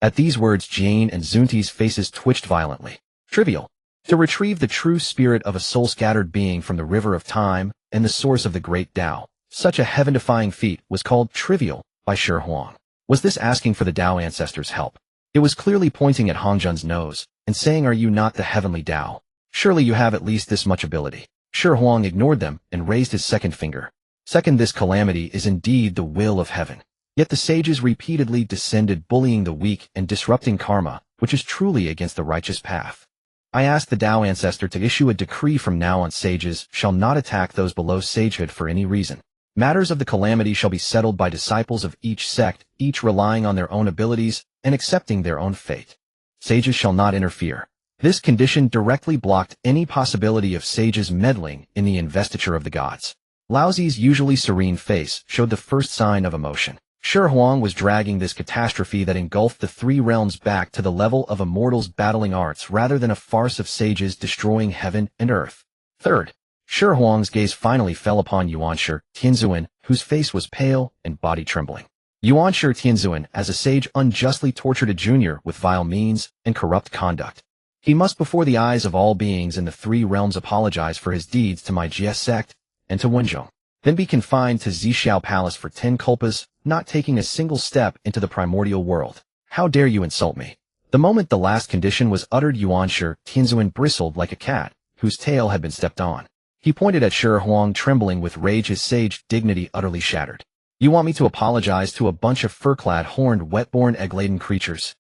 At these words, Jane and Zunti's faces twitched violently. Trivial. To retrieve the true spirit of a soul-scattered being from the river of time and the source of the great Tao, such a heaven-defying feat was called trivial by Shi Huang. Was this asking for the Tao ancestor's help? It was clearly pointing at Hongjun's nose and saying, are you not the heavenly Tao? Surely you have at least this much ability. Shi Huang ignored them and raised his second finger. Second, this calamity is indeed the will of heaven. Yet the sages repeatedly descended, bullying the weak and disrupting karma, which is truly against the righteous path. I ask the Tao ancestor to issue a decree from now on: sages shall not attack those below sagehood for any reason. Matters of the calamity shall be settled by disciples of each sect, each relying on their own abilities and accepting their own fate. Sages shall not interfere. This condition directly blocked any possibility of sages meddling in the investiture of the gods. Laozi's usually serene face showed the first sign of emotion. Shi Huang was dragging this catastrophe that engulfed the 3 realms back to the level of immortals battling arts rather than a farce of sages destroying heaven and earth. Third, Shi Huang's gaze finally fell upon Yuanshi Tianzuan, whose face was pale and body trembling. Yuanshi Tianzuan, as a sage, unjustly tortured a junior with vile means and corrupt conduct. He must, before the eyes of all beings in the 3 realms, apologize for his deeds to my GS sect and to Wenzhong, then be confined to Zhixiao Palace for 10 culpas, not taking a single step into the primordial world. How dare you insult me? The moment the last condition was uttered, Yuanshi Tianzuan bristled like a cat whose tail had been stepped on. He pointed at Shi Huang, trembling with rage, his sage dignity utterly shattered. You want me to apologize to a bunch of fur-clad, horned, wet-born, egg-laden creatures?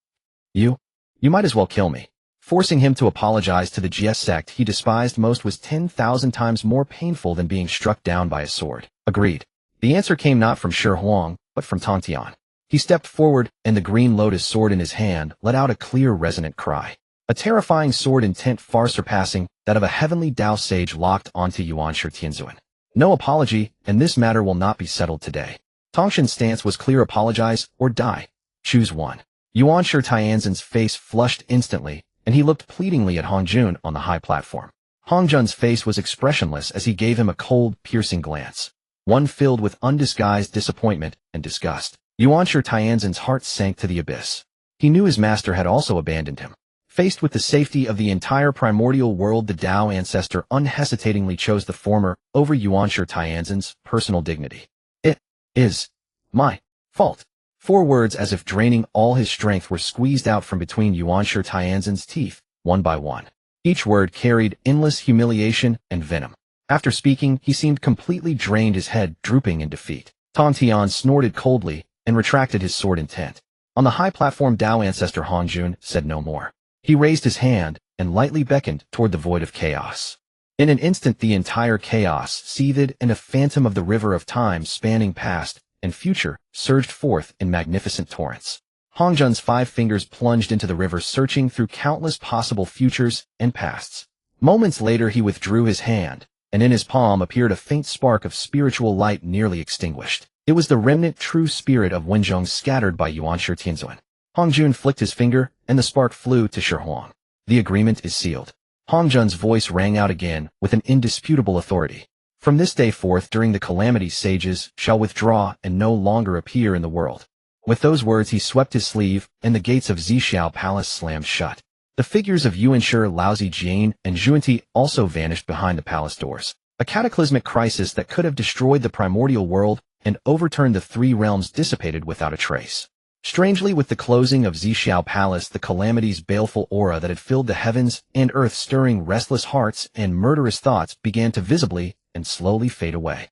You might as well kill me. Forcing him to apologize to the GS sect he despised most was 10,000 times more painful than being struck down by a sword. Agreed. The answer came not from Shi Huang, but from Tongtian. He stepped forward, and the green lotus sword in his hand let out a clear, resonant cry. A terrifying sword, intent far surpassing that of a heavenly Tao sage, locked onto Yuanshi Tianzuan. No apology, and this matter will not be settled today. Tongshan's stance was clear: apologize or die. Choose one. Yuanshi Tianzuan's face flushed instantly, and he looked pleadingly at Hongjun on the high platform. Hongjun's face was expressionless as he gave him a cold, piercing glance, one filled with undisguised disappointment and disgust. Yuanshi Tianzuan's heart sank to the abyss. He knew his master had also abandoned him. Faced with the safety of the entire primordial world, the Tao ancestor unhesitatingly chose the former over Yuanshi Tianzuan's personal dignity. It is my fault. 4 words, as if draining all his strength, were squeezed out from between Yuanshi Tianzuan's teeth, one by one. Each word carried endless humiliation and venom. After speaking, he seemed completely drained, his head drooping in defeat. Tongtian snorted coldly and retracted his sword intent. On the high platform, Tao ancestor Hongjun said no more. He raised his hand and lightly beckoned toward the void of chaos. In an instant the entire chaos seethed and a phantom of the river of time spanning past and future surged forth in magnificent torrents. Hongjun's 5 fingers plunged into the river searching through countless possible futures and pasts. Moments later he withdrew his hand, and in his palm appeared a faint spark of spiritual light nearly extinguished. It was the remnant true spirit of Wenzhong scattered by Yuanshi Tianzuan. Hongjun flicked his finger, and the spark flew to Shi Huang. The agreement is sealed. Hongjun's voice rang out again with an indisputable authority. From this day forth during the calamity sages shall withdraw and no longer appear in the world. With those words he swept his sleeve, and the gates of Zixiao Palace slammed shut. The figures of Yuanshi, Laozi Jian, and Zhuanti also vanished behind the palace doors. A cataclysmic crisis that could have destroyed the primordial world and overturned the 3 realms dissipated without a trace. Strangely, with the closing of Zixiao Palace, the calamity's baleful aura that had filled the heavens and earth, stirring restless hearts and murderous thoughts, began to visibly and slowly fade away.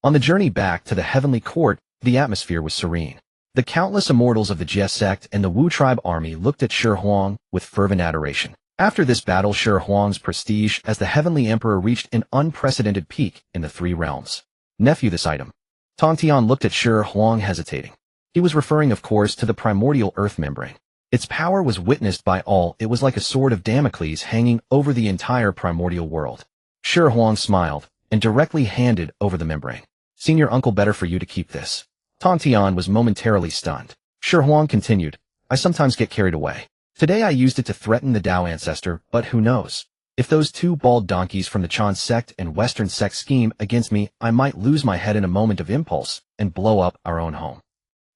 On the journey back to the heavenly court, the atmosphere was serene. The countless immortals of the Jie sect and the Wu tribe army looked at Shi Huang with fervent adoration. After this battle, Shi Huang's prestige as the heavenly emperor reached an unprecedented peak in the 3 realms. Nephew, this item. Tong Tian looked at Shi Huang hesitating. He was referring, of course, to the primordial earth membrane. Its power was witnessed by all. It was like a sword of Damocles hanging over the entire primordial world. Shi Huang smiled and directly handed over the membrane. Senior uncle, better for you to keep this. Tong Tian was momentarily stunned. Shi Huang continued, I sometimes get carried away. Today I used it to threaten the Dao ancestor, but who knows? If those 2 bald donkeys from the Chan sect and Western sect scheme against me, I might lose my head in a moment of impulse and blow up our own home.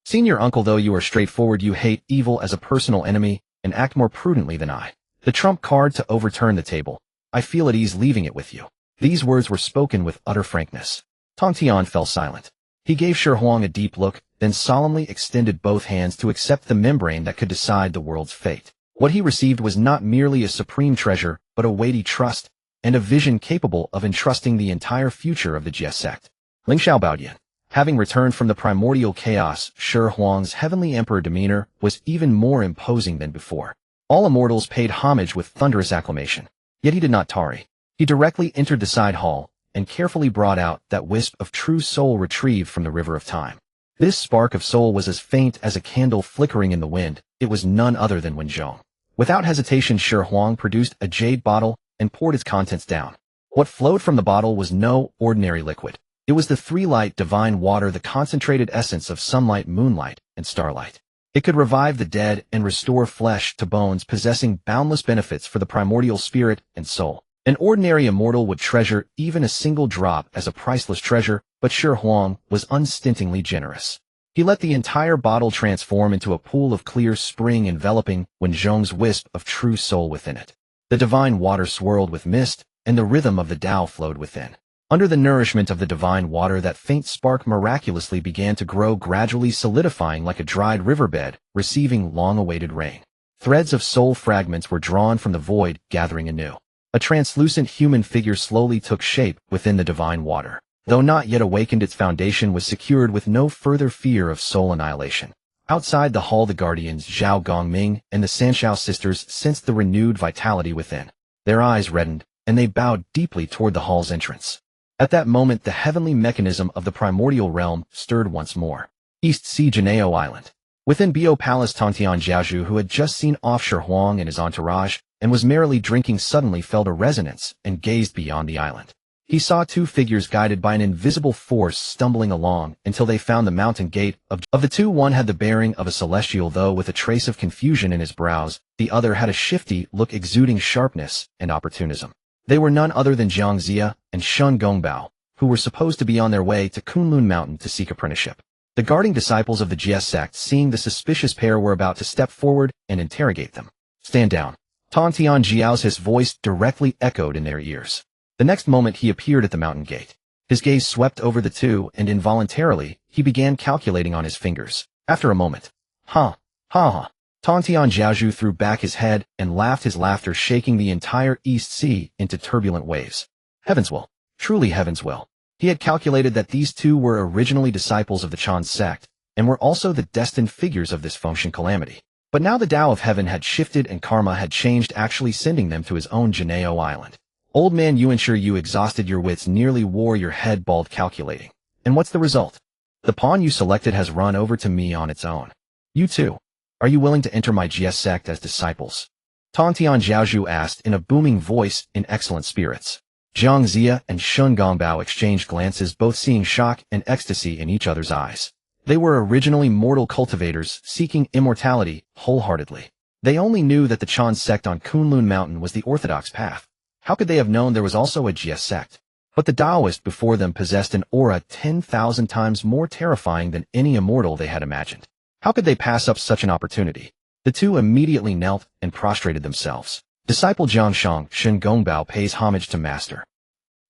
Senior uncle, though you are straightforward, you hate evil as a personal enemy and act more prudently than I. The trump card to overturn the table. I feel at ease leaving it with you. These words were spoken with utter frankness. Tong Tian fell silent. He gave Shi Huang a deep look, then solemnly extended both hands to accept the membrane that could decide the world's fate. What he received was not merely a supreme treasure, but a weighty trust, and a vision capable of entrusting the entire future of the Jie sect. Ling Xiaobaodian. Having returned from the primordial chaos, Shi Huang's heavenly emperor demeanor was even more imposing than before. All immortals paid homage with thunderous acclamation. Yet he did not tarry. He directly entered the side hall, and carefully brought out that wisp of true soul retrieved from the river of time. This spark of soul was as faint as a candle flickering in the wind. It was none other than Wenzhong. Without hesitation, Shi Huang produced a jade bottle and poured its contents down. What flowed from the bottle was no ordinary liquid. It was the 3-light divine water, the concentrated essence of sunlight, moonlight, and starlight. It could revive the dead and restore flesh to bones, possessing boundless benefits for the primordial spirit and soul. An ordinary immortal would treasure even a single drop as a priceless treasure, but Shi Huang was unstintingly generous. He let the entire bottle transform into a pool of clear spring, enveloping Wenzhong's wisp of true soul within it. The divine water swirled with mist, and the rhythm of the Tao flowed within. Under the nourishment of the divine water, that faint spark miraculously began to grow, gradually solidifying like a dried riverbed, receiving long-awaited rain. Threads of soul fragments were drawn from the void, gathering anew. A translucent human figure slowly took shape within the divine water. Though not yet awakened, its foundation was secured with no further fear of soul annihilation. Outside the hall, the guardians Zhao Gongming and the Sanshao sisters sensed the renewed vitality within. Their eyes reddened, and they bowed deeply toward the hall's entrance. At that moment, the heavenly mechanism of the primordial realm stirred once more. East Sea Janeo Island. Within Bo Palace, Tongtian Jiaozhu, who had just seen off Shi Huang and his entourage, and was merrily drinking, suddenly felt a resonance and gazed beyond the island. He saw 2 figures guided by an invisible force stumbling along until they found the mountain gate. Of the 2, one had the bearing of a celestial, though with a trace of confusion in his brows. The other had a shifty look exuding sharpness and opportunism. They were none other than Jiang Zia and Shun Gongbao, who were supposed to be on their way to Kunlun Mountain to seek apprenticeship. The guarding disciples of the Jie sect, seeing the suspicious pair, were about to step forward and interrogate them. Stand down. Tongtian Jiao's voice directly echoed in their ears. The next moment he appeared at the mountain gate. His gaze swept over the 2, and involuntarily, he began calculating on his fingers. After a moment, ha, ha. Tongtian Jiaozhu threw back his head and laughed, his laughter shaking the entire East Sea into turbulent waves. Heaven's will. Truly heaven's will. He had calculated that these 2 were originally disciples of the Chan sect, and were also the destined figures of this Fengshan calamity. But now the Tao of Heaven had shifted and karma had changed, actually sending them to his own Janeo Island. Old man, you ensure you exhausted your wits, nearly wore your head bald calculating. And what's the result? The pawn you selected has run over to me on its own. You too. Are you willing to enter my Xihe sect as disciples? Tong Tian Zhaozhu asked in a booming voice in excellent spirits. Jiang Xie and Shun Gongbao exchanged glances, both seeing shock and ecstasy in each other's eyes. They were originally mortal cultivators seeking immortality wholeheartedly. They only knew that the Chan sect on Kunlun Mountain was the orthodox path. How could they have known there was also a Xihe sect? But the Taoist before them possessed an aura 10,000 times more terrifying than any immortal they had imagined. How could they pass up such an opportunity? The two immediately knelt and prostrated themselves. Disciple Jiangshang Shen Gongbao pays homage to master.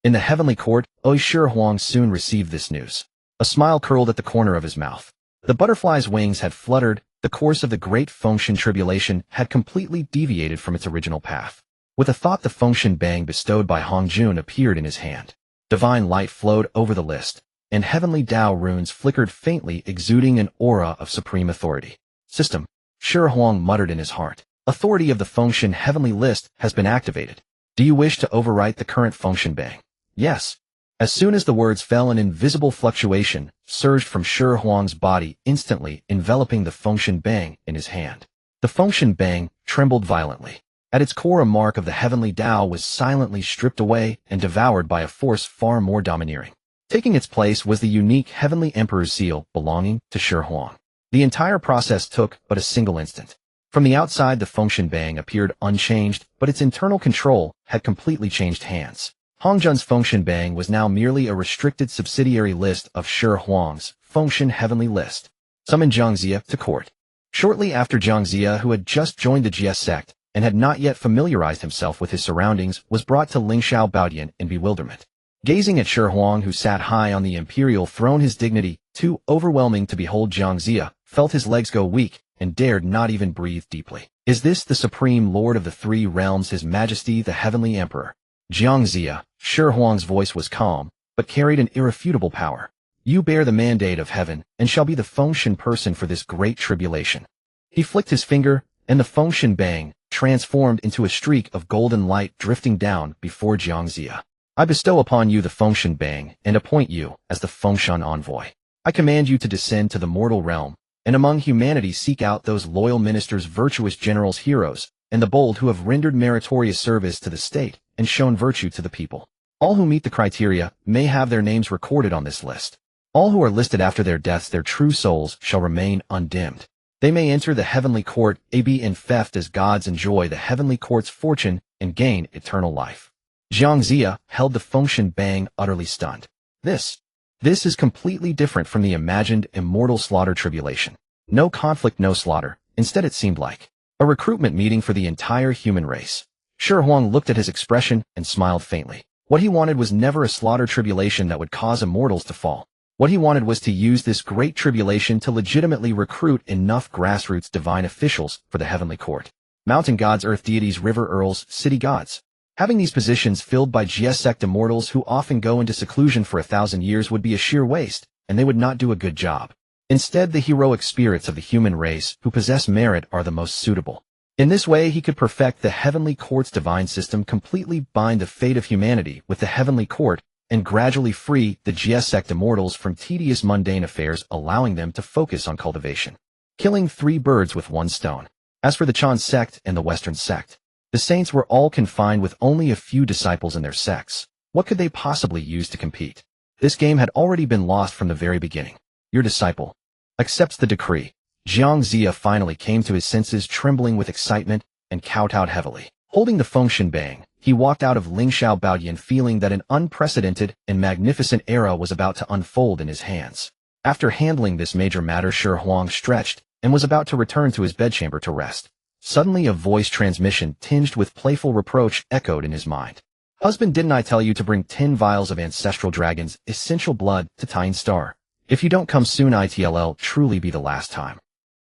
In the heavenly court, Shi Huang soon received this news. A smile curled at the corner of his mouth. The butterfly's wings had fluttered. The course of the great Fengshen tribulation had completely deviated from its original path. With a thought, the Fengshen bang bestowed by Hongjun appeared in his hand. Divine light flowed over the list, and heavenly Tao runes flickered faintly, exuding an aura of supreme authority. System, Shi Huang muttered in his heart. Authority of the Fengshen heavenly list has been activated. Do you wish to overwrite the current Fengshen bang? Yes. As soon as the words fell, an invisible fluctuation surged from Shi Huang's body, instantly enveloping the Fengshen bang in his hand. The Fengshen bang trembled violently. At its core, a mark of the heavenly Tao was silently stripped away and devoured by a force far more domineering. Taking its place was the unique heavenly emperor's seal belonging to Shi Huang. The entire process took but a single instant. From the outside, the Fengshen bang appeared unchanged, but its internal control had completely changed hands. Hongjun's Fengshen bang was now merely a restricted subsidiary list of Shi Huang's Fengshen heavenly list. Summoned Jiang Xie to court. Shortly after, Jiang Xie, who had just joined the Xihe sect and had not yet familiarized himself with his surroundings, was brought to Lingxiao Baodian in bewilderment. Gazing at Shi Huang, who sat high on the imperial throne, his dignity, too overwhelming to behold, Jiang Xie felt his legs go weak and dared not even breathe deeply. Is this the supreme lord of the three realms, his majesty the heavenly emperor? Jiang Xie, Shi Huang's voice was calm, but carried an irrefutable power. You bear the mandate of heaven, and shall be the Fengshen person for this great tribulation. He flicked his finger, and the Fengshen bang transformed into a streak of golden light drifting down before Jiang Xie. I bestow upon you the Fengshen bang, and appoint you as the Fengshen envoy. I command you to descend to the mortal realm, and among humanity seek out those loyal ministers, virtuous generals, heroes, and the bold who have rendered meritorious service to the state and shown virtue to the people. All who meet the criteria may have their names recorded on this list. All who are listed after their deaths, their true souls shall remain undimmed. They may enter the heavenly court, be in theft as gods, enjoy the heavenly court's fortune, and gain eternal life. Jiang Xie held the Fengshen bang, utterly stunned. This is completely different from the imagined immortal slaughter tribulation. No conflict, no slaughter. Instead, it seemed like a recruitment meeting for the entire human race. Shi Huang looked at his expression and smiled faintly. What he wanted was never a slaughter tribulation that would cause immortals to fall. What he wanted was to use this great tribulation to legitimately recruit enough grassroots divine officials for the heavenly court. Mountain gods, earth deities, river earls, city gods. Having these positions filled by Xihe sect immortals who often go into seclusion for 1,000 years would be a sheer waste, and they would not do a good job. Instead, the heroic spirits of the human race who possess merit are the most suitable. In this way, he could perfect the heavenly court's divine system, completely bind the fate of humanity with the heavenly court, and gradually free the Xihe sect immortals from tedious mundane affairs, allowing them to focus on cultivation. Killing 3 birds with 1 stone. As for the Chan sect and the Western sect, the saints were all confined with only a few disciples in their sects. What could they possibly use to compete? This game had already been lost from the very beginning. Your disciple accepts the decree. Jiang Xie finally came to his senses, trembling with excitement, and kowtowed heavily. Holding the Fengshen bang, he walked out of Lingxiao Baodian feeling that an unprecedented and magnificent era was about to unfold in his hands. After handling this major matter, Shi Huang stretched and was about to return to his bedchamber to rest. Suddenly, a voice transmission tinged with playful reproach echoed in his mind. Husband, didn't I tell you to bring 10 vials of ancestral dragon's essential blood to Tyne Star? If you don't come soon, it'll truly be the last time.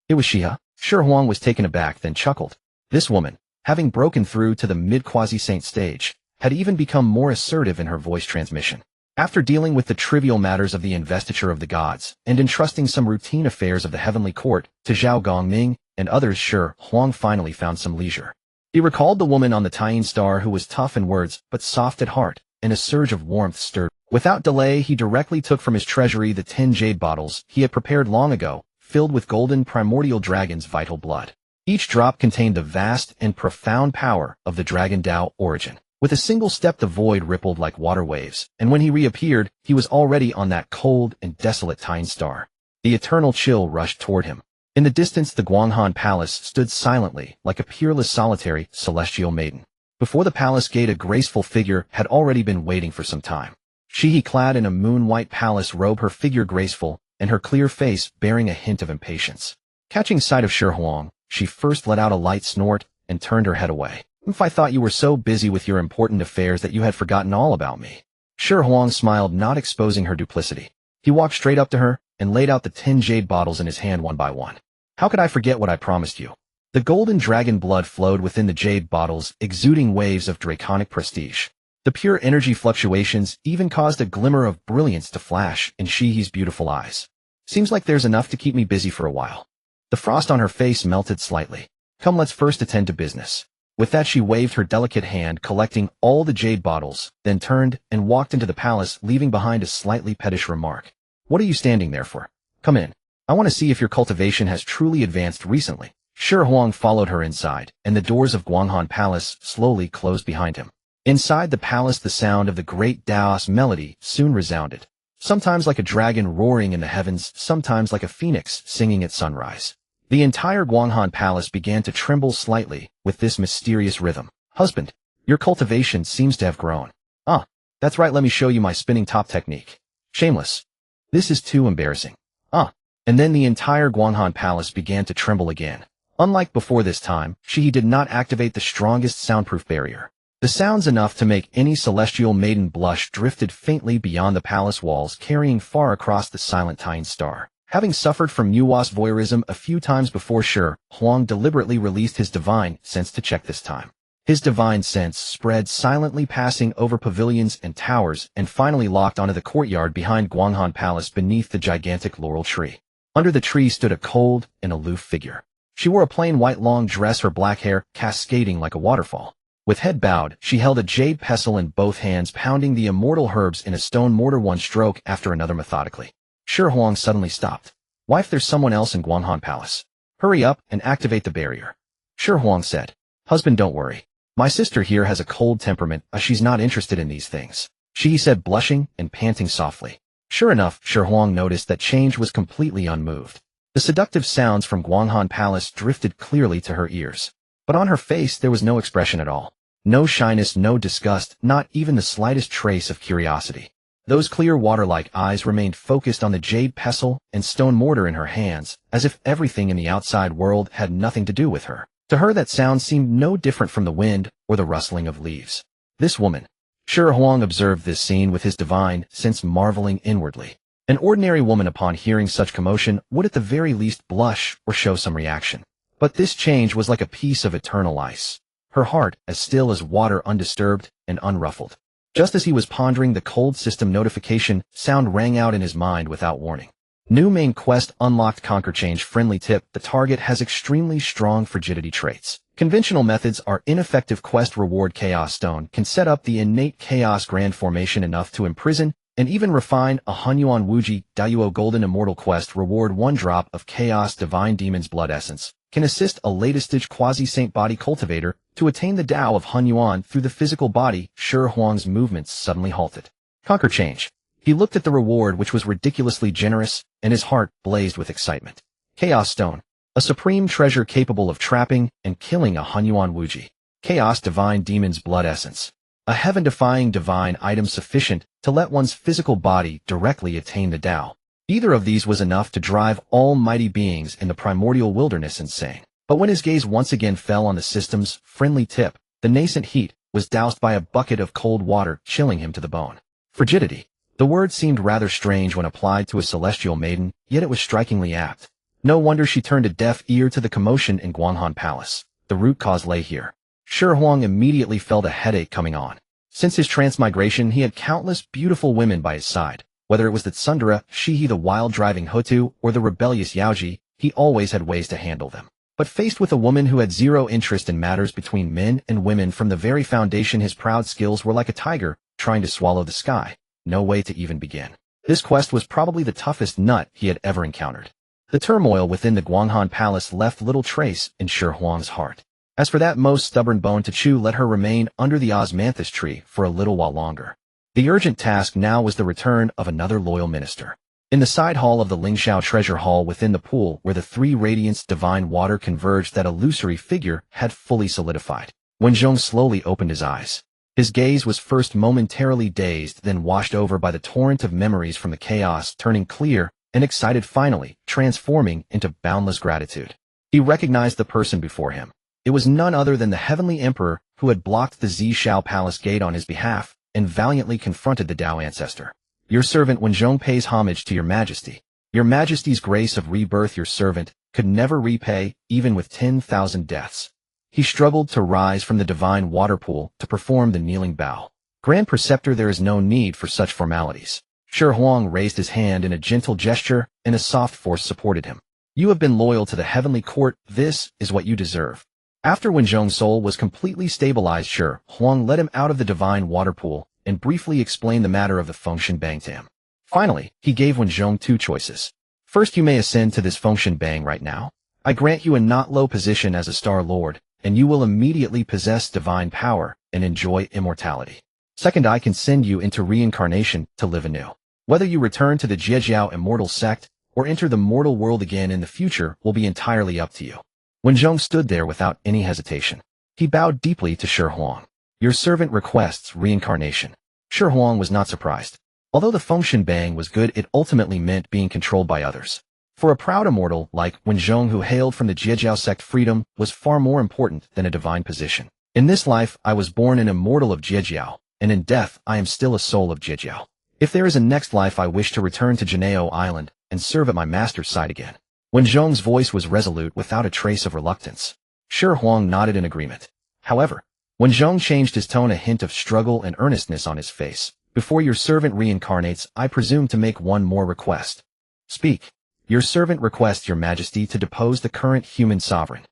It was Xihe. Shi Huang was taken aback, then chuckled. This woman, having broken through to the mid-quasi-saint stage, had even become more assertive in her voice transmission. After dealing with the trivial matters of the investiture of the gods and entrusting some routine affairs of the heavenly court to Zhao Gongming, and others sure Huang finally found some leisure. He recalled the woman on the Tying Star who was tough in words but soft at heart, and a surge of warmth stirred. Without delay, he directly took from his treasury the 10 jade bottles he had prepared long ago, filled with golden primordial dragon's vital blood. Each drop contained the vast and profound power of the Dragon Dao origin. With a single step the void rippled like water waves, and when he reappeared, he was already on that cold and desolate Tying Star. The eternal chill rushed toward him. In the distance the Guanghan Palace stood silently, like a peerless solitary, celestial maiden. Before the palace gate a graceful figure had already been waiting for some time. Xihe, clad in a moon-white palace robe, her figure graceful, and her clear face bearing a hint of impatience. Catching sight of Shi Huang, she first let out a light snort and turned her head away. "If I thought you were so busy with your important affairs that you had forgotten all about me." Shi Huang smiled, not exposing her duplicity. He walked straight up to her and laid out the 10 jade bottles in his hand one by one. "How could I forget what I promised you?" The golden dragon blood flowed within the jade bottles, exuding waves of draconic prestige. The pure energy fluctuations even caused a glimmer of brilliance to flash in Xihe's beautiful eyes. "Seems like there's enough to keep me busy for a while." The frost on her face melted slightly. "Come, let's first attend to business." With that she waved her delicate hand, collecting all the jade bottles, then turned and walked into the palace, leaving behind a slightly pettish remark. "What are you standing there for? Come in. I want to see if your cultivation has truly advanced recently." Shi Huang followed her inside, and the doors of Guanghan Palace slowly closed behind him. Inside the palace the sound of the great Daos melody soon resounded, sometimes like a dragon roaring in the heavens, sometimes like a phoenix singing at sunrise. The entire Guanghan Palace began to tremble slightly with this mysterious rhythm. "Husband, your cultivation seems to have grown." "Ah, that's right, let me show you my spinning top technique." "Shameless. This is too embarrassing." "Ah." And then the entire Guanghan Palace began to tremble again. Unlike before this time, Xihe did not activate the strongest soundproof barrier. The sounds enough to make any celestial maiden blush drifted faintly beyond the palace walls, carrying far across the silent Tying Star. Having suffered from Nuwa's voyeurism a few times before, Shi Huang deliberately released his divine sense to check this time. His divine sense spread silently, passing over pavilions and towers, and finally locked onto the courtyard behind Guanghan Palace beneath the gigantic laurel tree. Under the tree stood a cold and aloof figure. She wore a plain white long dress, her black hair cascading like a waterfall. With head bowed, she held a jade pestle in both hands, pounding the immortal herbs in a stone mortar one stroke after another methodically. Shi Huang suddenly stopped. "Why, if there's someone else in Guanghan Palace? Hurry up and activate the barrier." Shi Huang said. "Husband, don't worry. My sister here has a cold temperament, she's not interested in these things." She said, blushing and panting softly. Sure enough, Shi Huang noticed that change was completely unmoved. The seductive sounds from Guanghan Palace drifted clearly to her ears. But on her face there was no expression at all. No shyness, no disgust, not even the slightest trace of curiosity. Those clear water-like eyes remained focused on the jade pestle and stone mortar in her hands, as if everything in the outside world had nothing to do with her. To her that sound seemed no different from the wind or the rustling of leaves. This woman. Shi Huang observed this scene with his divine sense, marveling inwardly. An ordinary woman upon hearing such commotion would at the very least blush or show some reaction. But this change was like a piece of eternal ice. Her heart as still as water, undisturbed and unruffled. Just as he was pondering, the cold system notification sound rang out in his mind without warning. New main quest unlocked. Conquer change. Friendly tip: the target has extremely strong frigidity traits. Conventional methods are ineffective. Quest reward: Chaos Stone can set up the innate Chaos Grand Formation enough to imprison and even refine a Hunyuan Wuji Dayuo Golden Immortal. Quest reward: 1 drop of Chaos Divine Demon's Blood Essence can assist a latest-stage quasi-saint body cultivator to attain the Tao of Hunyuan through the physical body. Shi Huang's movements suddenly halted. Conquer change. He looked at the reward, which was ridiculously generous, and his heart blazed with excitement. Chaos Stone, a supreme treasure capable of trapping and killing a Hunyuan Wuji. Chaos Divine Demon's Blood Essence, a heaven-defying divine item sufficient to let one's physical body directly attain the Tao. Either of these was enough to drive almighty beings in the primordial wilderness insane. But when his gaze once again fell on the system's friendly tip, the nascent heat was doused by a bucket of cold water, chilling him to the bone. Frigidity. The word seemed rather strange when applied to a celestial maiden, yet it was strikingly apt. No wonder she turned a deaf ear to the commotion in Guanghan Palace. The root cause lay here. Shi Huang immediately felt a headache coming on. Since his transmigration, he had countless beautiful women by his side. Whether it was the Tsundere, Xihe the wild driving Hutu, or the rebellious Yaoji, he always had ways to handle them. But faced with a woman who had zero interest in matters between men and women from the very foundation, his proud skills were like a tiger trying to swallow the sky. No way to even begin. This quest was probably the toughest nut he had ever encountered. The turmoil within the Guanghan Palace left little trace in Shi Huang's heart. As for that most stubborn bone to chew, let her remain under the osmanthus tree for a little while longer. The urgent task now was the return of another loyal minister. In the side hall of the Lingxiao treasure hall within the pool where the three radiants divine water converged, that illusory figure had fully solidified. Wenzhong slowly opened his eyes. His gaze was first momentarily dazed, then washed over by the torrent of memories from the chaos, turning clear and excited, finally transforming into boundless gratitude. He recognized the person before him. It was none other than the Heavenly Emperor who had blocked the Zishao Palace gate on his behalf and valiantly confronted the Dao ancestor. Your servant Wenzhong pays homage to your majesty. Your majesty's grace of rebirth your servant could never repay, even with 10,000 deaths. He struggled to rise from the divine water pool to perform the kneeling bow. Grand Preceptor, there is no need for such formalities. Shi Huang raised his hand in a gentle gesture, and a soft force supported him. You have been loyal to the heavenly court. This is what you deserve. After Wenzhong's soul was completely stabilized, Shi Huang led him out of the divine water pool and briefly explained the matter of the Fengshen Bang to him. Finally, he gave Wenzhong two choices. First, you may ascend to this Fengshen Bang right now. I grant you a not low position as a Star Lord, and you will immediately possess divine power and enjoy immortality. Second, I can send you into reincarnation to live anew. Whether you return to the Jiejiao immortal sect or enter the mortal world again in the future will be entirely up to you. Wenzhong stood there without any hesitation. He bowed deeply to Shi Huang. Your servant requests reincarnation. Shi Huang was not surprised. Although the Fengshen Bang was good, it ultimately meant being controlled by others. For a proud immortal like Wenzhong, who hailed from the Jiejiao sect, freedom was far more important than a divine position. In this life, I was born an immortal of Jiejiao, and in death, I am still a soul of Jiejiao. If there is a next life, I wish to return to Jinao Island and serve at my master's side again. Wenzhong's voice was resolute without a trace of reluctance. Shi Huang nodded in agreement. However, Wenzhong changed his tone, a hint of struggle and earnestness on his face. Before your servant reincarnates, I presume to make one more request. Speak. Your servant requests your majesty to depose the current human sovereign.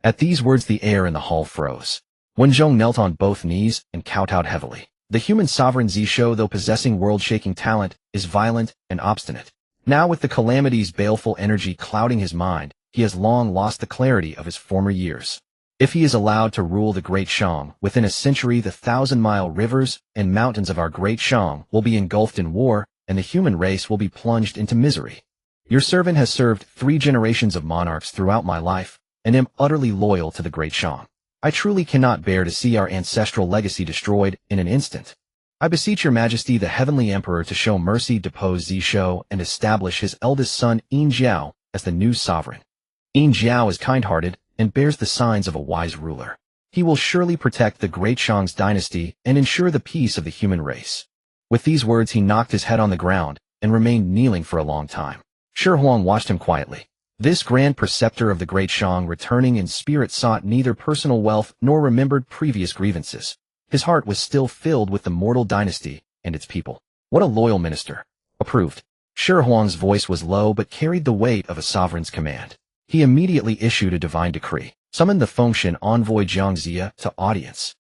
At these words, the air in the hall froze. Wenzhong knelt on both knees and kowtowed heavily. The human sovereign Zishou, though possessing world-shaking talent, is violent and obstinate. Now, with the calamity's baleful energy clouding his mind, he has long lost the clarity of his former years. If he is allowed to rule the Great Shang, within a century the 1,000-mile rivers and mountains of our Great Shang will be engulfed in war, and the human race will be plunged into misery. Your servant has served 3 generations of monarchs throughout my life, and am utterly loyal to the Great Shang. I truly cannot bear to see our ancestral legacy destroyed in an instant. I beseech your majesty, the heavenly emperor, to show mercy, depose Zishou, and establish his eldest son, Yin Jiao, as the new sovereign. Yin Jiao is kind-hearted and bears the signs of a wise ruler. He will surely protect the Great Shang's dynasty and ensure the peace of the human race. With these words, he knocked his head on the ground and remained kneeling for a long time. Shi Huang watched him quietly. This grand preceptor of the Great Shang, returning in spirit, sought neither personal wealth nor remembered previous grievances. His heart was still filled with the mortal dynasty and its people. What a loyal minister. Approved. Shi Huang's voice was low but carried the weight of a sovereign's command. He immediately issued a divine decree. Summoned the Fengshen envoy Jiang Xie to audience.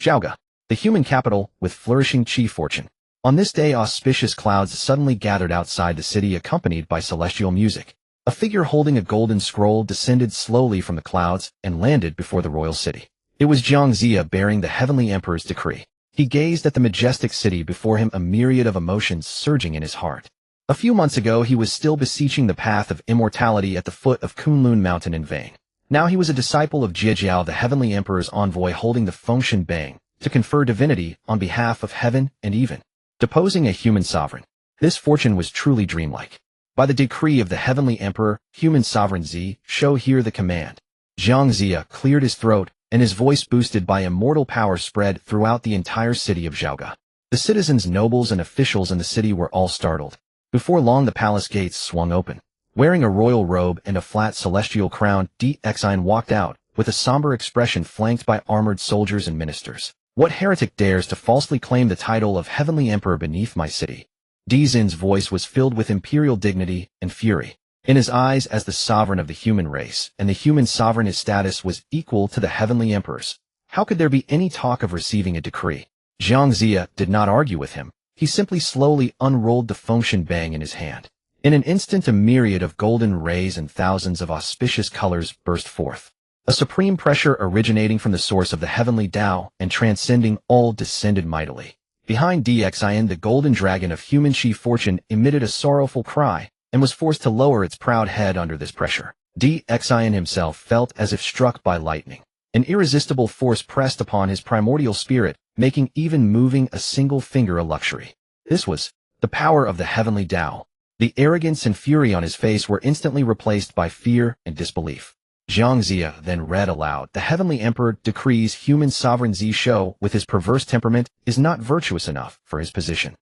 Zhaoga, the human capital with flourishing chi fortune. On this day, auspicious clouds suddenly gathered outside the city, accompanied by celestial music. A figure holding a golden scroll descended slowly from the clouds and landed before the royal city. It was Jiang Xie bearing the heavenly emperor's decree. He gazed at the majestic city before him, a myriad of emotions surging in his heart. A few months ago, he was still beseeching the path of immortality at the foot of Kunlun Mountain in vain. Now he was a disciple of Jiejiao, the heavenly emperor's envoy, holding the Fengshen Bang to confer divinity on behalf of heaven and even deposing a human sovereign. This fortune was truly dreamlike. By the decree of the heavenly emperor, human sovereign Zishou, hear the command. Jiang Xie cleared his throat, and his voice, boosted by immortal power, spread throughout the entire city of Zhaoga. The citizens, nobles, and officials in the city were all startled. Before long, the palace gates swung open. Wearing a royal robe and a flat celestial crown, Dijun walked out, with a somber expression, flanked by armored soldiers and ministers. What heretic dares to falsely claim the title of heavenly emperor beneath my city? Dijun's voice was filled with imperial dignity and fury. In his eyes as the sovereign of the human race, and the human sovereign his status was equal to the heavenly emperor's. How could there be any talk of receiving a decree? Xihe did not argue with him. He simply slowly unrolled the function bang in his hand. In an instant a myriad of golden rays and thousands of auspicious colors burst forth. A supreme pressure originating from the source of the heavenly Tao and transcending all descended mightily. Behind Dijun, the golden dragon of human Xihe fortune emitted a sorrowful cry, and was forced to lower its proud head under this pressure. Dijun himself felt as if struck by lightning. An irresistible force pressed upon his primordial spirit, making even moving a single finger a luxury. This was the power of the heavenly Tao. The arrogance and fury on his face were instantly replaced by fear and disbelief. Xihe then read aloud, "The heavenly emperor decrees human sovereign Xihe, with his perverse temperament, is not virtuous enough for his position.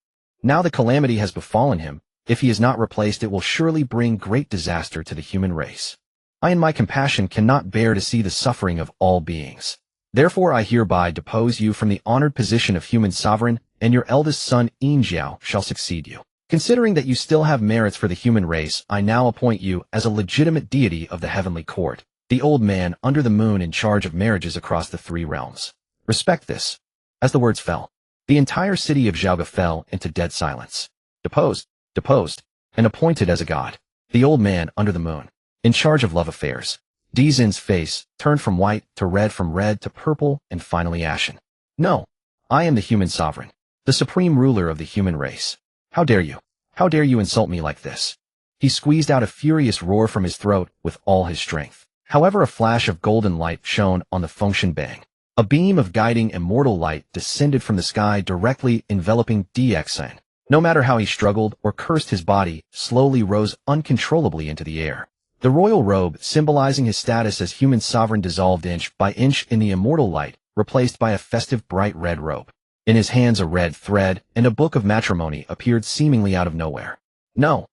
Now the calamity has befallen him. If he is not replaced, it will surely bring great disaster to the human race. I in my compassion cannot bear to see the suffering of all beings. Therefore I hereby depose you from the honored position of human sovereign, and your eldest son Xiao shall succeed you. Considering that you still have merits for the human race, I now appoint you as a legitimate deity of the heavenly court, the old man under the moon in charge of marriages across the three realms. Respect this." As the words fell, the entire city of Xihe fell into dead silence. Deposed, and appointed as a god, the old man under the moon, in charge of love affairs. Dijun's face turned from white to red to purple, and finally ashen. "No, I am the human sovereign, the supreme ruler of the human race. How dare you? How dare you insult me like this?" He squeezed out a furious roar from his throat with all his strength. However, a flash of golden light shone on the function bang. A beam of guiding immortal light descended from the sky, directly enveloping Dijun. No matter how he struggled or cursed, his body slowly rose uncontrollably into the air. The royal robe, symbolizing his status as human sovereign, dissolved inch by inch in the immortal light, replaced by a festive bright red robe. In his hands a red thread and a book of matrimony appeared seemingly out of nowhere. "No!"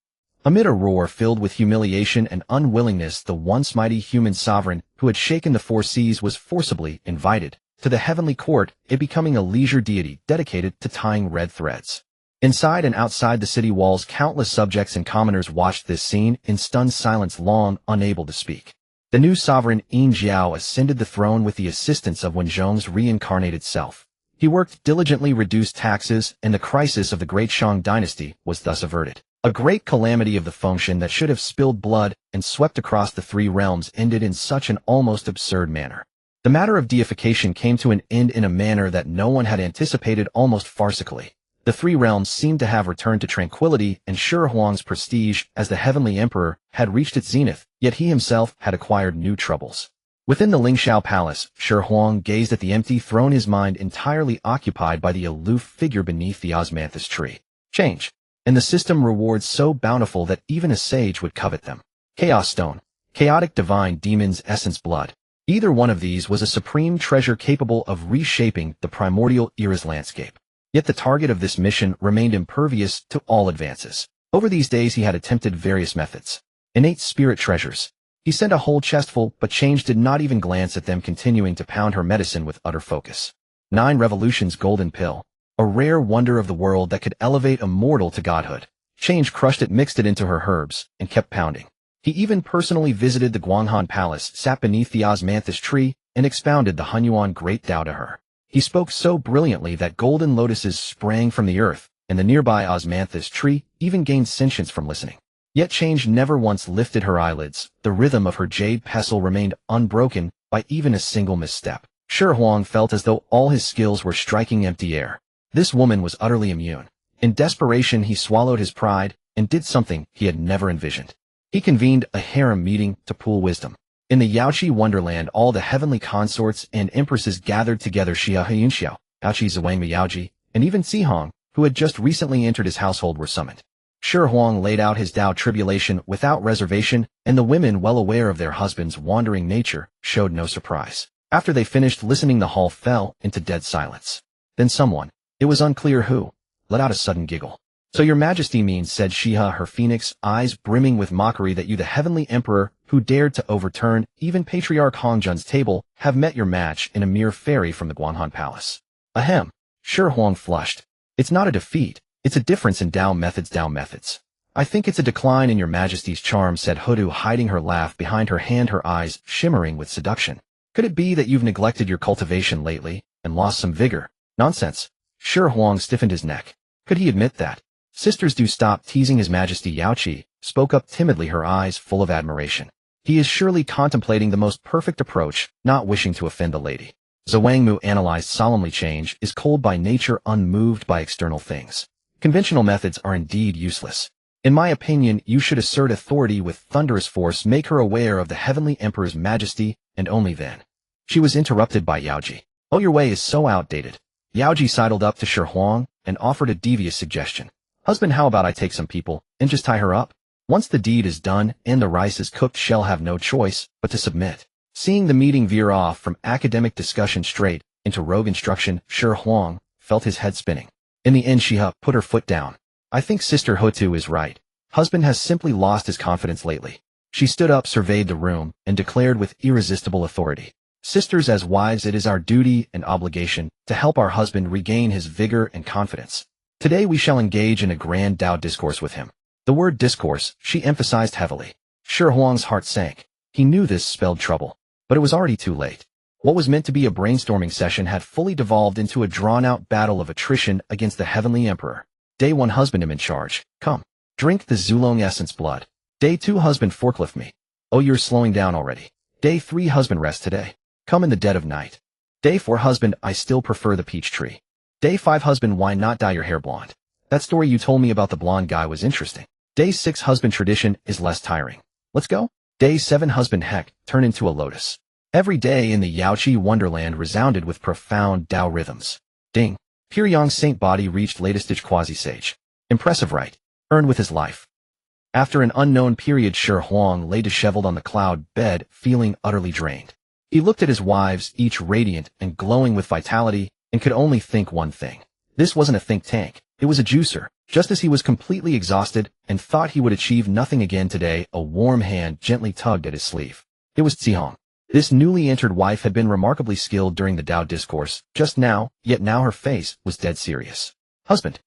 Amid a roar filled with humiliation and unwillingness, the once mighty human sovereign who had shaken the four seas was forcibly invited to the heavenly court, it becoming a leisure deity dedicated to tying red threads. Inside and outside the city walls, countless subjects and commoners watched this scene in stunned silence, long unable to speak. The new sovereign Xiao ascended the throne with the assistance of Wenzhong's reincarnated self. He worked diligently, reduced taxes, and the crisis of the Great Shang dynasty was thus averted. A great calamity of the function that should have spilled blood and swept across the three realms ended in such an almost absurd manner. The matter of deification came to an end in a manner that no one had anticipated, almost farcically. The three realms seemed to have returned to tranquility, and Shi Huang's prestige as the heavenly emperor had reached its zenith, yet he himself had acquired new troubles. Within the Lingxiao palace, Shi Huang gazed at the empty throne, his mind entirely occupied by the aloof figure beneath the osmanthus tree. Change, and the system rewards so bountiful that even a sage would covet them. Chaos stone, chaotic divine demon's essence blood. Either one of these was a supreme treasure capable of reshaping the primordial era's landscape. Yet the target of this mission remained impervious to all advances. Over these days he had attempted various methods. Innate spirit treasures. He sent a whole chestful, but Change did not even glance at them, continuing to pound her medicine with utter focus. 9 Revolutions golden pill. A rare wonder of the world that could elevate a mortal to godhood. Change crushed it, mixed it into her herbs, and kept pounding. He even personally visited the Guanghan Palace, sat beneath the osmanthus tree, and expounded the Hunyuan Great Tao to her. He spoke so brilliantly that golden lotuses sprang from the earth, and the nearby osmanthus tree even gained sentience from listening. Yet Change never once lifted her eyelids. The rhythm of her jade pestle remained unbroken by even a single misstep. Shi Huang felt as though all his skills were striking empty air. This woman was utterly immune. In desperation he swallowed his pride and did something he had never envisioned. He convened a harem meeting to pool wisdom. In the Yaoqi wonderland, all the heavenly consorts and empresses gathered together. Xihe Yunxiao, Yaoqi Zhuang Miyaoji, and even Xihong, who had just recently entered his household, were summoned. Shi Huang laid out his Tao tribulation without reservation, and the women, well aware of their husband's wandering nature, showed no surprise. After they finished listening, the hall fell into dead silence. Then someone, it was unclear who, let out a sudden giggle. "So your majesty means," said Xihe, her phoenix eyes brimming with mockery, "that you, the heavenly emperor who dared to overturn even Patriarch Hongjun's table, have met your match in a mere fairy from the Guanghan Palace." Ahem. Shi Huang flushed. "It's not a defeat. It's a difference in Tao methods. I think it's a decline in your majesty's charm, said Hudu, hiding her laugh behind her hand, her eyes shimmering with seduction. Could it be that you've neglected your cultivation lately and lost some vigor? Nonsense. Shi Huang stiffened his neck. Could he admit that? Sisters, do stop teasing his majesty. Yao Qi spoke up timidly, her eyes full of admiration. He is surely contemplating the most perfect approach, not wishing to offend the lady. Zhuangmu analyzed solemnly. Change is cold by nature, unmoved by external things. Conventional methods are indeed useless. In my opinion, you should assert authority with thunderous force, make her aware of the heavenly emperor's majesty, and only then. She was interrupted by Yaoji. Oh, your way is so outdated. Yaoji sidled up to Shi Huang and offered a devious suggestion. Husband, how about I take some people and just tie her up? Once the deed is done and the rice is cooked, she'll have no choice but to submit. Seeing the meeting veer off from academic discussion straight into rogue instruction, Shi Huang felt his head spinning. In the end, Xihe put her foot down. I think Sister Hutu is right. Husband has simply lost his confidence lately. She stood up, surveyed the room, and declared with irresistible authority. Sisters, as wives, it is our duty and obligation to help our husband regain his vigor and confidence. Today we shall engage in a grand Tao discourse with him. The word discourse she emphasized heavily. Shi Huang's heart sank. He knew this spelled trouble, but it was already too late. What was meant to be a brainstorming session had fully devolved into a drawn-out battle of attrition against the heavenly emperor. Day 1, husband, am in charge. Come. Drink the Zulong essence blood. Day 2, husband, forklift me. Oh, you're slowing down already. Day 3, husband, rest today. Come in the dead of night. Day 4, husband, I still prefer the peach tree. Day 5, husband, why not dye your hair blonde? That story you told me about the blonde guy was interesting. Day 6, husband, tradition is less tiring. Let's go. Day 7, husband, heck, turn into a lotus. Every day in the Yaoqi wonderland resounded with profound Tao rhythms. Ding. Pure Yang Saint body reached latest stage quasi-sage. Impressive, right? Earned with his life. After an unknown period, Shi Huang lay disheveled on the cloud bed, feeling utterly drained. He looked at his wives, each radiant and glowing with vitality, and could only think one thing. This wasn't a think tank. It was a juicer. Just as he was completely exhausted and thought he would achieve nothing again today, a warm hand gently tugged at his sleeve. It was Zihong. This newly entered wife had been remarkably skilled during the Tao discourse, just now, yet now her face was dead serious. Husband.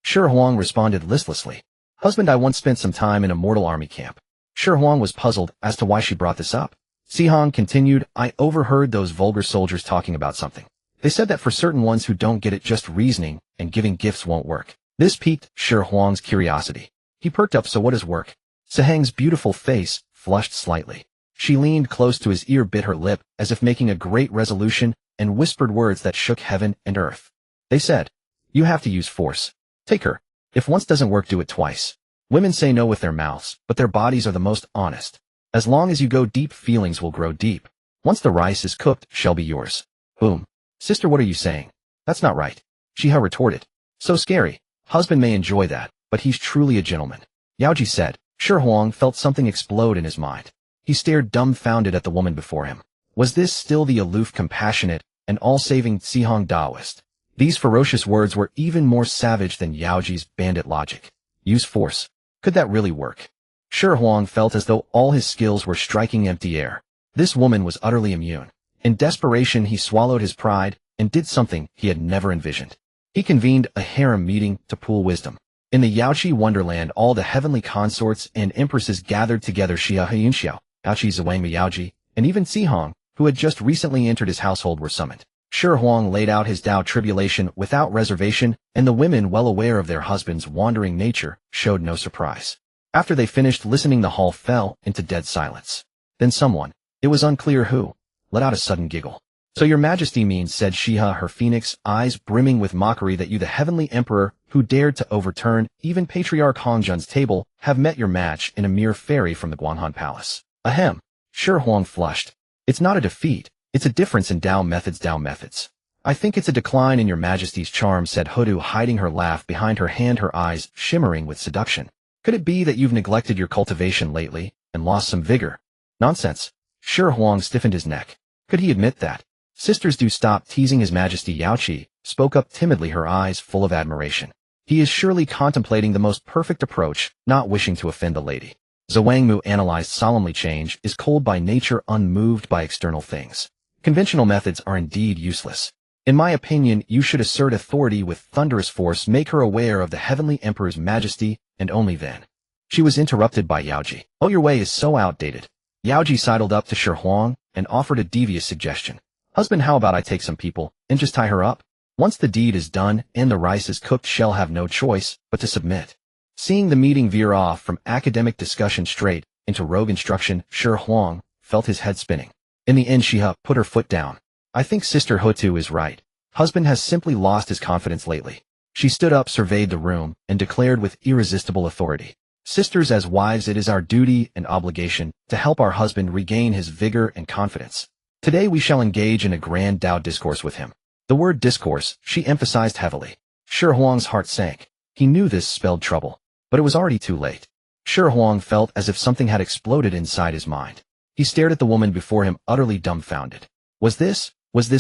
Shi Huang responded listlessly. Husband, I once spent some time in a mortal army camp. Shi Huang was puzzled as to why she brought this up. Zihong continued, I overheard those vulgar soldiers talking about something. They said that for certain ones who don't get it, just reasoning and giving gifts won't work. This piqued Shi Huang's curiosity. He perked up. So what does work? Ziheng's beautiful face flushed slightly. She leaned close to his ear, bit her lip as if making a great resolution, and whispered words that shook heaven and earth. They said, you have to use force. Take her. If once doesn't work, do it twice. Women say no with their mouths, but their bodies are the most honest. As long as you go deep, feelings will grow deep. Once the rice is cooked, shall be yours. Boom. Sister, what are you saying? That's not right. Xihe retorted. So scary. Husband may enjoy that, but he's truly a gentleman. Yaoji said. Shi Huang felt something explode in his mind. He stared dumbfounded at the woman before him. Was this still the aloof, compassionate, and all-saving Zihong Taoist? These ferocious words were even more savage than Yaoji's bandit logic. Use force. Could that really work? Shi Huang felt as though all his skills were striking empty air. This woman was utterly immune. In desperation, he swallowed his pride and did something he had never envisioned. He convened a harem meeting to pool wisdom. In the Yaoqi wonderland, all the heavenly consorts and empresses gathered together. Xihe, Yunxiao, Yaoqi, Zhuangmu, Yaoji, and even Zihong, who had just recently entered his household, were summoned. Shi Huang laid out his Tao tribulation without reservation, and the women, well aware of their husband's wandering nature, showed no surprise. After they finished listening, the hall fell into dead silence. Then someone, it was unclear who, let out a sudden giggle. So your majesty means, said Xihe, her phoenix eyes brimming with mockery, that you, the heavenly emperor who dared to overturn even Patriarch Hongjun's table, have met your match in a mere fairy from the Guanhan Palace. Ahem. Shi Huang flushed. It's not a defeat. It's a difference in Tao methods. I think it's a decline in your majesty's charm, said Hudu, hiding her laugh behind her hand, her eyes shimmering with seduction. Could it be that you've neglected your cultivation lately and lost some vigor? Nonsense. Shi Huang stiffened his neck. Could he admit that? Sisters, do stop teasing his majesty. Yao Qi spoke up timidly, her eyes full of admiration. He is surely contemplating the most perfect approach, not wishing to offend the lady. Zhuangmu analyzed solemnly. Change is cold by nature, unmoved by external things. Conventional methods are indeed useless. In my opinion, you should assert authority with thunderous force, make her aware of the heavenly emperor's majesty, and only then. She was interrupted by Yaoji. Oh, your way is so outdated. Yaoji sidled up to Shi Huang and offered a devious suggestion. Husband, how about I take some people and just tie her up? Once the deed is done and the rice is cooked, she'll have no choice but to submit. Seeing the meeting veer off from academic discussion straight into rogue instruction, Shi Huang felt his head spinning. In the end, Xihe put her foot down. I think Sister Hutu is right. Husband has simply lost his confidence lately. She stood up, surveyed the room, and declared with irresistible authority. Sisters, as wives, it is our duty and obligation to help our husband regain his vigor and confidence. Today we shall engage in a grand Tao discourse with him. The word discourse she emphasized heavily. Shi Huang's heart sank. He knew this spelled trouble, but it was already too late. Shi Huang felt as if something had exploded inside his mind. He stared at the woman before him, utterly dumbfounded. Was this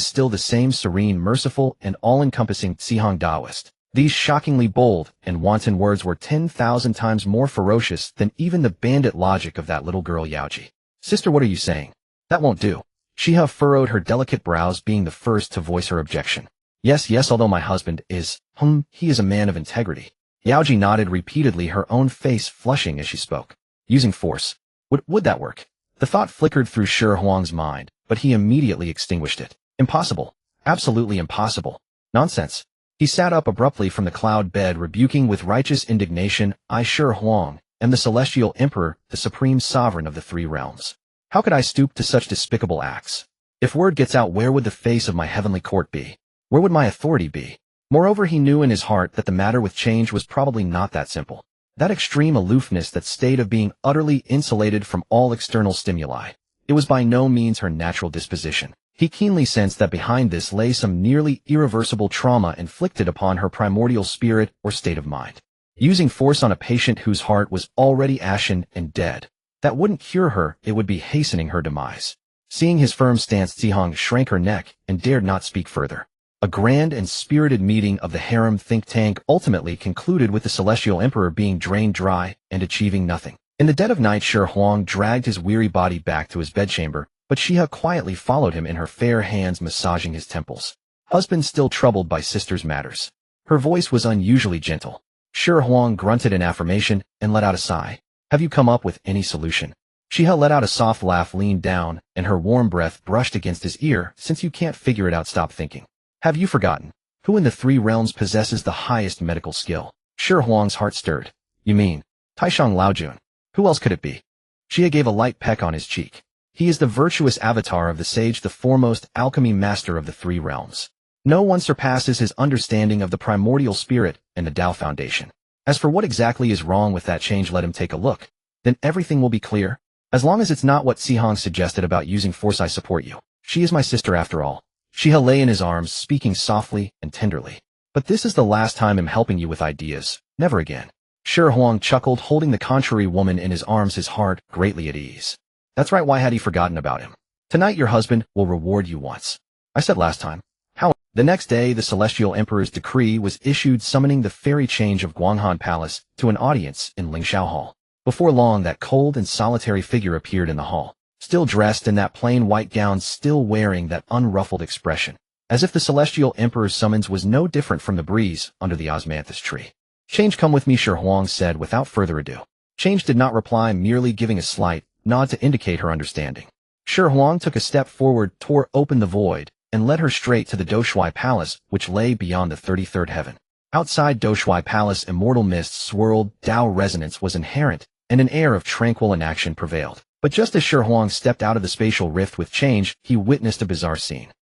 still the same serene, merciful, and all-encompassing Zihong Taoist? These shockingly bold and wanton words were 10,000 times more ferocious than even the bandit logic of that little girl Yaoji. Sister, what are you saying? That won't do. Xihe furrowed her delicate brows, being the first to voice her objection. Yes, although my husband is, he is a man of integrity. Yaoji nodded repeatedly, her own face flushing as she spoke. Using force. Would that work? The thought flickered through Shi Huang's mind, but he immediately extinguished it. Impossible. Absolutely impossible. Nonsense. He sat up abruptly from the cloud bed, rebuking with righteous indignation, I, Shi Huang, am the celestial emperor, the supreme sovereign of the three realms. How could I stoop to such despicable acts? If word gets out, where would the face of my heavenly court be? Where would my authority be? Moreover, he knew in his heart that the matter with change was probably not that simple. That extreme aloofness, that state of being utterly insulated from all external stimuli, it was by no means her natural disposition. He keenly sensed that behind this lay some nearly irreversible trauma inflicted upon her primordial spirit or state of mind. Using force on a patient whose heart was already ashen and dead, that wouldn't cure her, it would be hastening her demise. Seeing his firm stance, Zihong shrank her neck and dared not speak further. A grand and spirited meeting of the harem think tank ultimately concluded with the celestial emperor being drained dry and achieving nothing. In the dead of night, Shi Huang dragged his weary body back to his bedchamber, but Xihe quietly followed him in her fair hands, massaging his temples. Husband still troubled by sister's matters. Her voice was unusually gentle. Shi Huang grunted in affirmation and let out a sigh. Have you come up with any solution? Xihe let out a soft laugh, leaned down, and her warm breath brushed against his ear. Since you can't figure it out, stop thinking. Have you forgotten? Who in the three realms possesses the highest medical skill? Shi Huang's heart stirred. You mean Taishang Laojun? Who else could it be? Xihe gave a light peck on his cheek. He is the virtuous avatar of the sage, the foremost alchemy master of the three realms. No one surpasses his understanding of the primordial spirit and the Tao foundation. As for what exactly is wrong with that change, let him take a look. Then everything will be clear. As long as it's not what Zihong suggested about using force, I support you. She is my sister after all. Xihe lay in his arms, speaking softly and tenderly. But this is the last time I'm helping you with ideas. Never again. Shi Huang chuckled, holding the contrary woman in his arms, his heart greatly at ease. That's right, why had he forgotten about him? Tonight your husband will reward you once. I said last time. How? The next day, the celestial emperor's decree was issued summoning the fairy change of Guanghan Palace to an audience in Lingxiao Hall. Before long, that cold and solitary figure appeared in the hall, still dressed in that plain white gown, still wearing that unruffled expression, as if the celestial emperor's summons was no different from the breeze under the osmanthus tree. Change, come with me, Shi Huang said without further ado. Change did not reply, merely giving a slight nod to indicate her understanding. Shi Huang took a step forward, tore open the void, and led her straight to the Doshui Palace, which lay beyond the 33rd heaven. Outside Doshui Palace, immortal mists swirled, Tao resonance was inherent, and an air of tranquil inaction prevailed. But just as Shi Huang stepped out of the spatial rift with Change, he witnessed a bizarre scene.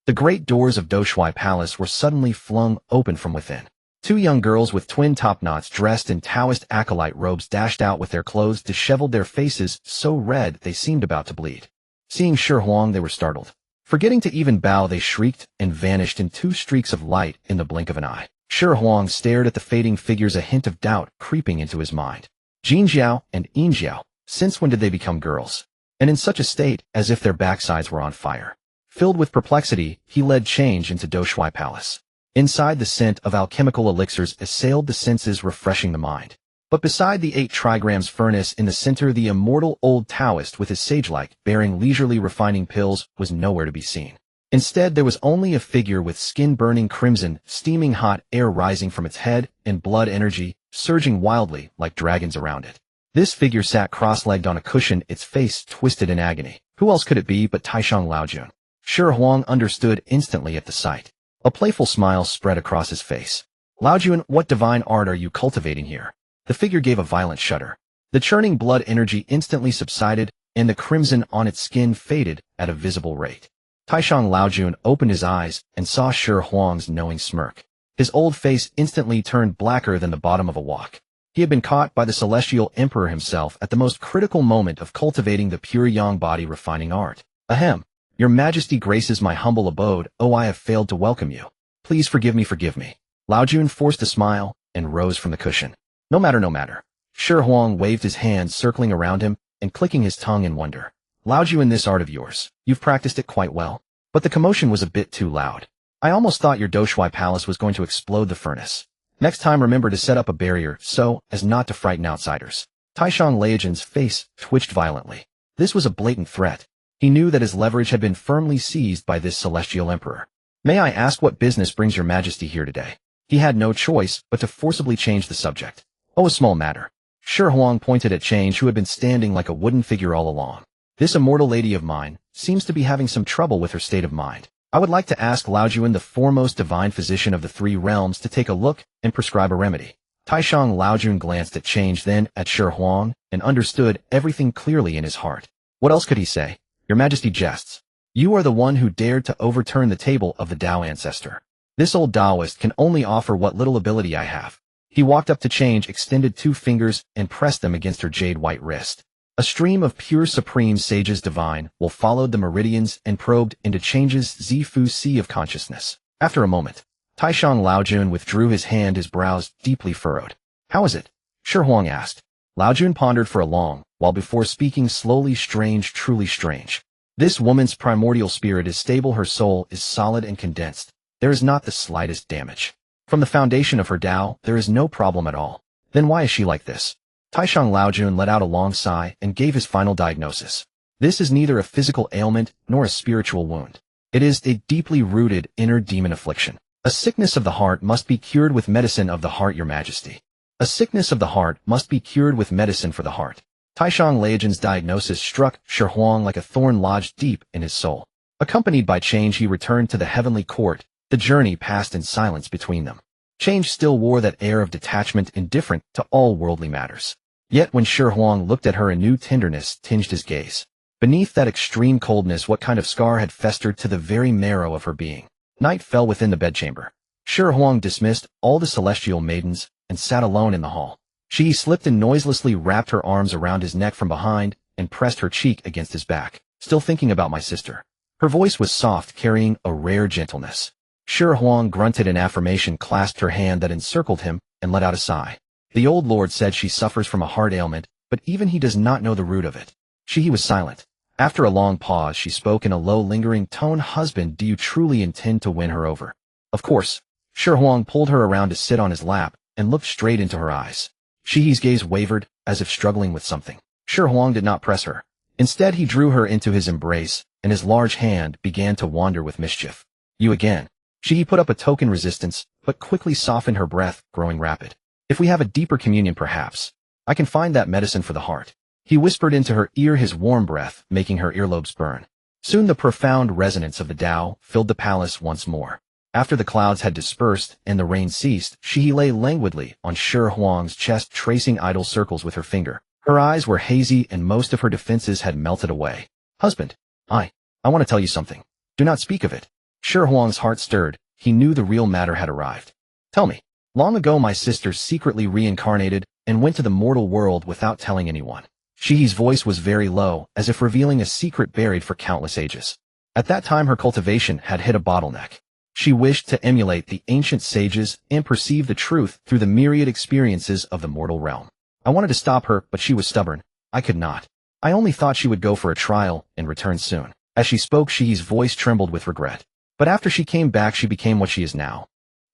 The great doors of Doshui Palace were suddenly flung open from within. Two young girls with twin top-knots, dressed in Taoist acolyte robes, dashed out with their clothes disheveled, their faces so red they seemed about to bleed. Seeing Shi Huang, they were startled. Forgetting to even bow, they shrieked and vanished in two streaks of light in the blink of an eye. Shi Huang stared at the fading figures, a hint of doubt creeping into his mind. Jinjiao and Yinjiao, since when did they become girls? And in such a state, as if their backsides were on fire. Filled with perplexity, he led Change into Doshui Palace. Inside, the scent of alchemical elixirs assailed the senses, refreshing the mind. But beside the 8 trigrams furnace in the center, the immortal old Taoist with his sage-like, bearing leisurely refining pills, was nowhere to be seen. Instead, there was only a figure with skin burning crimson, steaming hot air rising from its head, and blood energy surging wildly like dragons around it. This figure sat cross-legged on a cushion, its face twisted in agony. Who else could it be but Taishang Laojun? Shi Huang understood instantly at the sight. A playful smile spread across his face. Laojun, what divine art are you cultivating here? The figure gave a violent shudder. The churning blood energy instantly subsided, and the crimson on its skin faded at a visible rate. Taishang Laojun opened his eyes and saw Shi Huang's knowing smirk. His old face instantly turned blacker than the bottom of a wok. He had been caught by the Celestial Emperor himself at the most critical moment of cultivating the pure yang body refining art. Ahem. Your Majesty graces my humble abode. Oh, I have failed to welcome you. Please forgive me, forgive me. Laojun forced a smile and rose from the cushion. No matter, no matter. Shi Huang waved his hand circling around him and clicking his tongue in wonder. Laojun, this art of yours, you've practiced it quite well. But the commotion was a bit too loud. I almost thought your Doshui palace was going to explode the furnace. Next time remember to set up a barrier so as not to frighten outsiders. Taishang Laojun's face twitched violently. This was a blatant threat. He knew that his leverage had been firmly seized by this celestial emperor. May I ask what business brings your majesty here today? He had no choice but to forcibly change the subject. Oh, a small matter. Shi Huang pointed at Change, who had been standing like a wooden figure all along. This immortal lady of mine seems to be having some trouble with her state of mind. I would like to ask Laojun, the foremost divine physician of the three realms, to take a look and prescribe a remedy. Taishang Laojun glanced at Change, then at Shi Huang, and understood everything clearly in his heart. What else could he say? Your Majesty jests. You are the one who dared to overturn the table of the Tao ancestor. This old Taoist can only offer what little ability I have. He walked up to Change, extended 2 fingers, and pressed them against her jade-white wrist. A stream of pure supreme sages divine will followed the meridians and probed into Change's Zifu sea of consciousness. After a moment, Taishang Laojun withdrew his hand, his brows deeply furrowed. How is it? Shi Huang asked. Laojun pondered for a long while before speaking slowly. Strange, truly strange. This woman's primordial spirit is stable, her soul is solid and condensed. There is not the slightest damage. From the foundation of her Tao, there is no problem at all. Then why is she like this? Taishang Laojun let out a long sigh and gave his final diagnosis. This is neither a physical ailment nor a spiritual wound. It is a deeply rooted inner demon affliction. A sickness of the heart must be cured with medicine of the heart, your majesty. A sickness of the heart must be cured with medicine for the heart. Taishang Laojun's diagnosis struck Shi Huang like a thorn lodged deep in his soul. Accompanied by Change, he returned to the heavenly court. The journey passed in silence between them. Change still wore that air of detachment, indifferent to all worldly matters. Yet when Shi Huang looked at her, a new tenderness tinged his gaze. Beneath that extreme coldness, what kind of scar had festered to the very marrow of her being? Night fell within the bedchamber. Shi Huang dismissed all the celestial maidens and sat alone in the hall. She slipped and noiselessly wrapped her arms around his neck from behind and pressed her cheek against his back. Still thinking about my sister. Her voice was soft, carrying a rare gentleness. Shi Huang grunted in affirmation, clasped her hand that encircled him, and let out a sigh. The old lord said she suffers from a heart ailment, but even he does not know the root of it. He was silent. After a long pause, she spoke in a low, lingering tone. Husband, do you truly intend to win her over? Of course. Shi Huang pulled her around to sit on his lap and looked straight into her eyes. Shihe's gaze wavered, as if struggling with something. Shi Huang did not press her. Instead, he drew her into his embrace, and his large hand began to wander with mischief. You again. Xihe put up a token resistance, but quickly softened, her breath growing rapid. If we have a deeper communion, perhaps I can find that medicine for the heart. He whispered into her ear, his warm breath making her earlobes burn. Soon the profound resonance of the Tao filled the palace once more. After the clouds had dispersed and the rain ceased, Xihe lay languidly on Shi Huang's chest, tracing idle circles with her finger. Her eyes were hazy and most of her defenses had melted away. Husband, I want to tell you something. Do not speak of it. Shi Huang's heart stirred. He knew the real matter had arrived. Tell me. Long ago my sister secretly reincarnated and went to the mortal world without telling anyone. Xihe's voice was very low, as if revealing a secret buried for countless ages. At that time her cultivation had hit a bottleneck. She wished to emulate the ancient sages and perceive the truth through the myriad experiences of the mortal realm. I wanted to stop her, but she was stubborn. I could not. I only thought she would go for a trial and return soon. As she spoke, Xihe's voice trembled with regret. But after she came back, she became what she is now.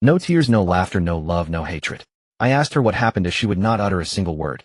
No tears, no laughter, no love, no hatred. I asked her what happened, as she would not utter a single word.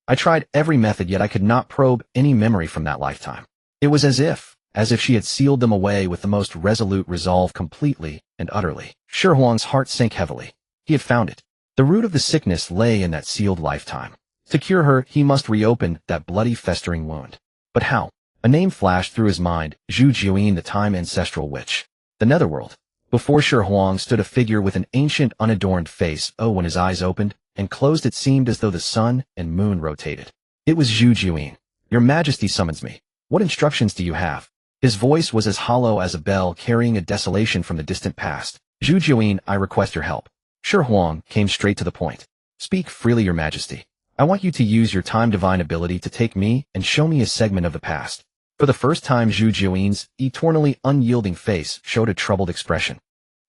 I tried every method, yet I could not probe any memory from that lifetime. It was as if as if she had sealed them away with the most resolute resolve completely and utterly. Shi Huang's heart sank heavily. He had found it. The root of the sickness lay in that sealed lifetime. To cure her, he must reopen that bloody festering wound. But how? A name flashed through his mind, Zhu Jiuyin, the time ancestral witch. The netherworld. Before Shi Huang stood a figure with an ancient, unadorned face. Oh, when his eyes opened and closed, it seemed as though the sun and moon rotated. It was Zhu Jiuyin. Your Majesty summons me. What instructions do you have? His voice was as hollow as a bell carrying a desolation from the distant past. Zhu Jiuyin, I request your help. Shi Huang came straight to the point. Speak freely, Your Majesty. I want you to use your time divine ability to take me and show me a segment of the past. For the first time, Zhu Jiuyin's eternally unyielding face showed a troubled expression.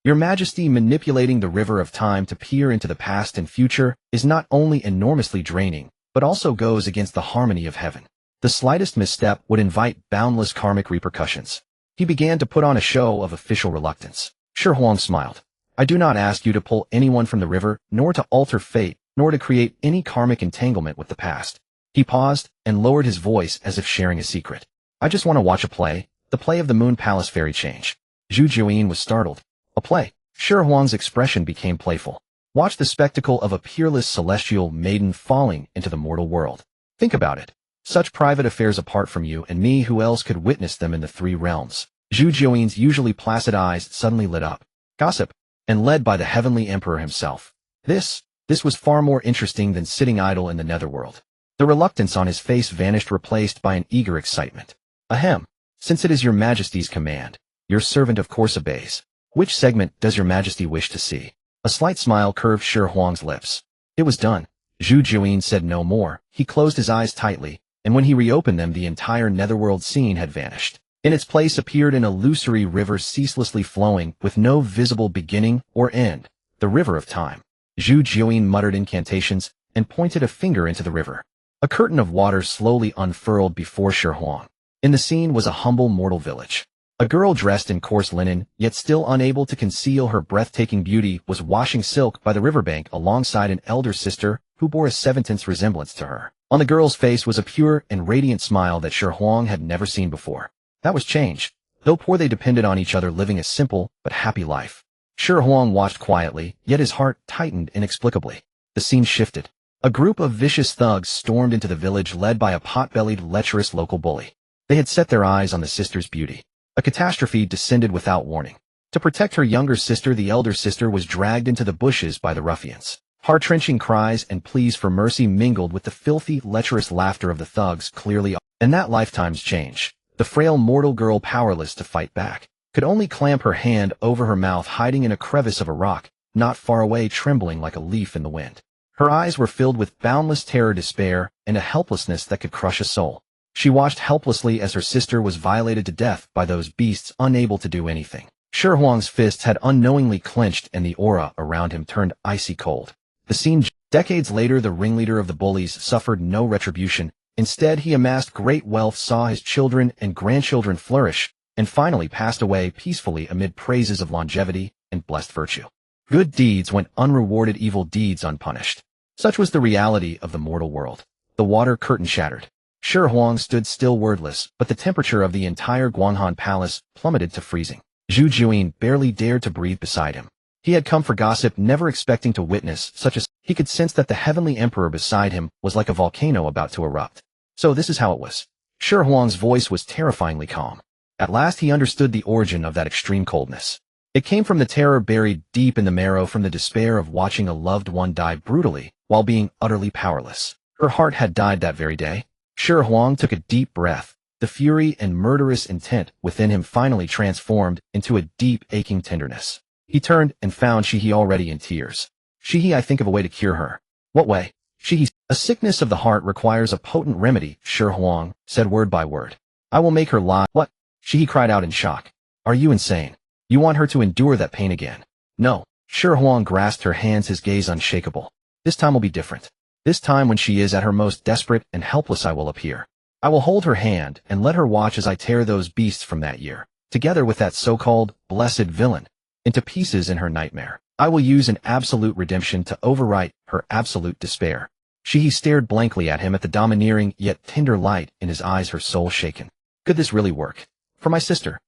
Your Majesty, manipulating the river of time to peer into the past and future is not only enormously draining, but also goes against the harmony of heaven. The slightest misstep would invite boundless karmic repercussions. He began to put on a show of official reluctance. Shi Huang smiled. I do not ask you to pull anyone from the river, nor to alter fate, nor to create any karmic entanglement with the past. He paused and lowered his voice as if sharing a secret. I just want to watch a play, the play of the Moon Palace Fairy Change. Zhu Jiuyin was startled. A play? Shi Huang's expression became playful. Watch the spectacle of a peerless celestial maiden falling into the mortal world. Think about it. Such private affairs apart from you and me, who else could witness them in the three realms? Zhu Jiuyin's usually placid eyes suddenly lit up. Gossip. And led by the heavenly emperor himself. This was far more interesting than sitting idle in the netherworld. The reluctance on his face vanished, replaced by an eager excitement. Ahem. Since it is your Majesty's command, your servant of course obeys. Which segment does your Majesty wish to see? A slight smile curved Shi Huang's lips. It was done. Zhu Jiuyin said no more. He closed his eyes tightly, and when he reopened them, the entire netherworld scene had vanished. In its place appeared an illusory river ceaselessly flowing, with no visible beginning or end, the river of time. Zhu Jiuyin muttered incantations and pointed a finger into the river. A curtain of water slowly unfurled before Shi Huang. In the scene was a humble mortal village. A girl dressed in coarse linen, yet still unable to conceal her breathtaking beauty, was washing silk by the riverbank alongside an elder sister who bore a 7/10 resemblance to her. On the girl's face was a pure and radiant smile that Shi Huang had never seen before. That was change. Though poor, they depended on each other, living a simple but happy life. Shi Huang watched quietly, yet his heart tightened inexplicably. The scene shifted. A group of vicious thugs stormed into the village, led by a pot-bellied, lecherous local bully. They had set their eyes on the sister's beauty. A catastrophe descended without warning. To protect her younger sister, the elder sister was dragged into the bushes by the ruffians. Heart-wrenching cries and pleas for mercy mingled with the filthy, lecherous laughter of the thugs, clearly. And that lifetime's change. The frail mortal girl, powerless to fight back, could only clamp her hand over her mouth, hiding in a crevice of a rock, not far away, trembling like a leaf in the wind. Her eyes were filled with boundless terror, despair, and a helplessness that could crush a soul. She watched helplessly as her sister was violated to death by those beasts, unable to do anything. Shi Huang's fists had unknowingly clenched, and the aura around him turned icy cold. The scene. Decades later, the ringleader of the bullies suffered no retribution. Instead, he amassed great wealth, saw his children and grandchildren flourish, and finally passed away peacefully amid praises of longevity and blessed virtue. Good deeds went unrewarded, evil deeds unpunished. Such was the reality of the mortal world. The water curtain shattered. Shi Huang stood still, wordless, but the temperature of the entire Guanghan Palace plummeted to freezing. Zhu Jiuyin barely dared to breathe beside him. He had come for gossip, never expecting to witness such a. He could sense that the heavenly emperor beside him was like a volcano about to erupt. So this is how it was. Shi Huang's voice was terrifyingly calm. At last he understood the origin of that extreme coldness. It came from the terror buried deep in the marrow, from the despair of watching a loved one die brutally while being utterly powerless. Her heart had died that very day. Shi Huang took a deep breath. The fury and murderous intent within him finally transformed into a deep, aching tenderness. He turned and found Xihe already in tears. Xihe, I think of a way to cure her. What way? Xihe, a sickness of the heart requires a potent remedy, Shi Huang said word by word. I will make her lie. What? Xihe cried out in shock. Are you insane? You want her to endure that pain again? No. Shi Huang grasped her hands, his gaze unshakable. This time will be different. This time, when she is at her most desperate and helpless, I will appear. I will hold her hand and let her watch as I tear those beasts from that year, together with that so-called blessed villain, into pieces in her nightmare. I will use an absolute redemption to overwrite her absolute despair. Xihe stared blankly at him, at the domineering yet tender light in his eyes, her soul shaken. Could this really work? For my sister.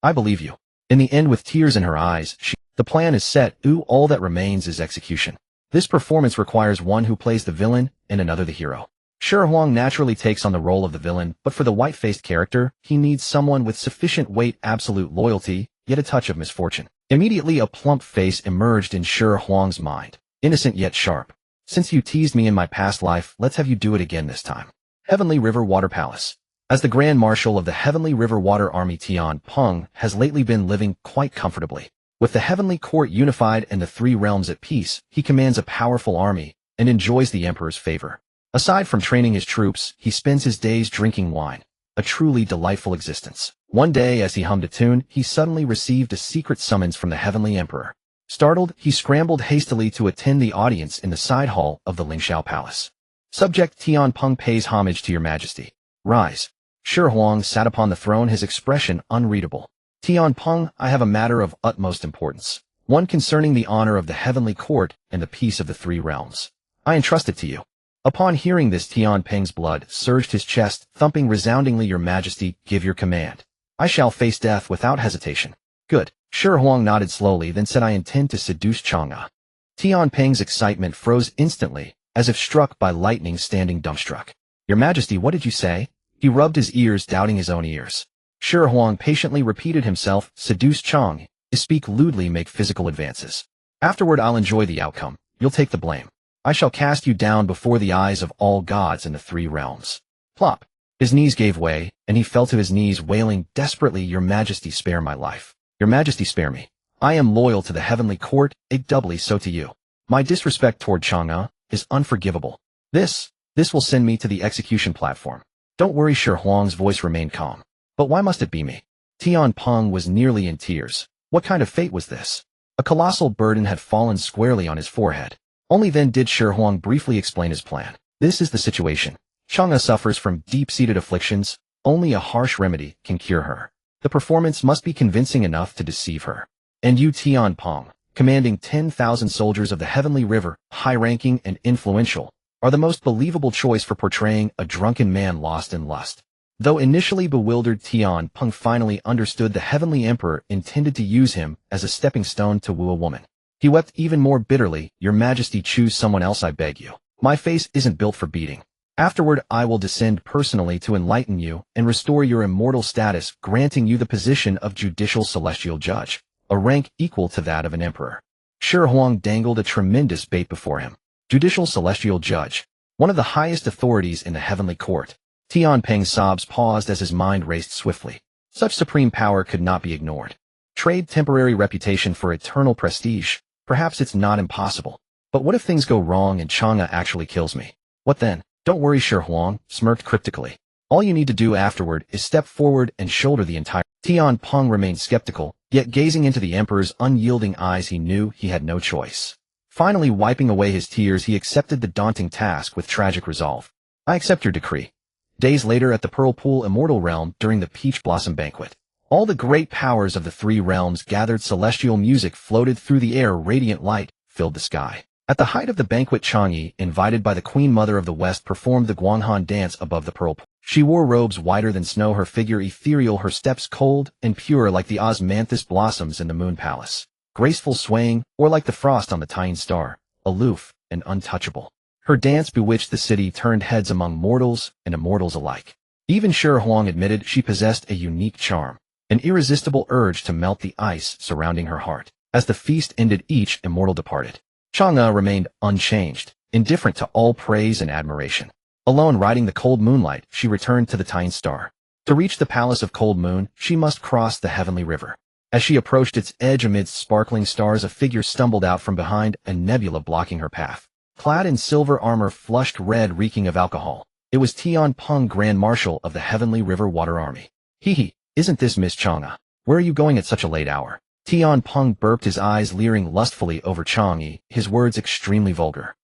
I believe you. In the end, with tears in her eyes, the plan is set. All that remains is execution. This performance requires one who plays the villain and another the hero. Shi Huang naturally takes on the role of the villain, but for the white-faced character, he needs someone with sufficient weight, absolute loyalty, yet a touch of misfortune. Immediately a plump face emerged in Shi Huang's mind. Innocent yet sharp. Since you teased me in my past life, let's have you do it again this time. Heavenly River Water Palace. As the Grand Marshal of the Heavenly River Water Army, Tian Peng has lately been living quite comfortably. With the Heavenly Court unified and the three realms at peace, he commands a powerful army and enjoys the Emperor's favor. Aside from training his troops, he spends his days drinking wine. A truly delightful existence. One day, as he hummed a tune, he suddenly received a secret summons from the Heavenly Emperor. Startled, he scrambled hastily to attend the audience in the side hall of the Lingxiao Palace. Subject Tian Peng pays homage to your majesty. Rise. Shi Huang sat upon the throne, his expression unreadable. Tian Peng, I have a matter of utmost importance. One concerning the honor of the Heavenly Court and the peace of the three realms. I entrust it to you. Upon hearing this, Tian Peng's blood surged his chest, thumping resoundingly. Your majesty, give your command. I shall face death without hesitation. Good. Shi Huang nodded slowly, then said, I intend to seduce Chang'e. Tian Peng's excitement froze instantly, as if struck by lightning, standing dumbstruck. Your majesty, what did you say? He rubbed his ears, doubting his own ears. Shi Huang patiently repeated himself, seduce Chang'e, speak lewdly, make physical advances. Afterward I'll enjoy the outcome. You'll take the blame. I shall cast you down before the eyes of all gods in the three realms. Plop. His knees gave way, and he fell to his knees, wailing desperately, Your majesty, spare my life. Your majesty, spare me. I am loyal to the Heavenly Court, doubly so to you. My disrespect toward Chang'e is unforgivable. This will send me to the execution platform. Don't worry. Shi Huang's voice remained calm. But why must it be me? Tian Peng was nearly in tears. What kind of fate was this? A colossal burden had fallen squarely on his forehead. Only then did Shi Huang briefly explain his plan. This is the situation. Chang'e suffers from deep-seated afflictions. Only a harsh remedy can cure her. The performance must be convincing enough to deceive her. And you, Tian Peng, commanding 10,000 soldiers of the Heavenly River, high-ranking and influential, are the most believable choice for portraying a drunken man lost in lust. Though initially bewildered, Tian Peng finally understood the Heavenly Emperor intended to use him as a stepping stone to woo a woman. He wept even more bitterly. Your majesty, choose someone else, I beg you. My face isn't built for beating. Afterward, I will descend personally to enlighten you and restore your immortal status, granting you the position of Judicial Celestial Judge, a rank equal to that of an emperor. Shi Huang dangled a tremendous bait before him. Judicial Celestial Judge, one of the highest authorities in the Heavenly Court. Tian Peng's sobs paused as his mind raced swiftly. Such supreme power could not be ignored. Trade temporary reputation for eternal prestige. Perhaps it's not impossible. But what if things go wrong and Chang'e actually kills me? What then? Don't worry. Shi Huang smirked cryptically. All you need to do afterward is step forward and shoulder the entire. Tian Peng remained skeptical, yet gazing into the Emperor's unyielding eyes, he knew he had no choice. Finally, wiping away his tears, he accepted the daunting task with tragic resolve. I accept your decree. Days later, at the Pearl Pool Immortal Realm, during the Peach Blossom Banquet, all the great powers of the three realms gathered. Celestial music floated through the air, radiant light filled the sky. At the height of the banquet, Chang'e, invited by the Queen Mother of the West, performed the Guanghan dance above the Pearl Pool. She wore robes whiter than snow, her figure ethereal, her steps cold and pure like the osmanthus blossoms in the Moon Palace. Graceful swaying, or like the frost on the Tyne star, aloof and untouchable. Her dance bewitched the city, turned heads among mortals and immortals alike. Even Shi Huang admitted she possessed a unique charm, an irresistible urge to melt the ice surrounding her heart. As the feast ended, each immortal departed. Chang'e remained unchanged, indifferent to all praise and admiration. Alone, riding the cold moonlight, she returned to the Tyne star. To reach the Palace of Cold Moon, she must cross the Heavenly River. As she approached its edge amidst sparkling stars, a figure stumbled out from behind, a nebula blocking her path. Clad in silver armor, flushed red, reeking of alcohol, it was Tian Peng, Grand Marshal of the Heavenly River Water Army. He, isn't this Miss Chang'e? Where are you going at such a late hour? Tian Peng burped, his eyes leering lustfully over Chang'e, his words extremely vulgar.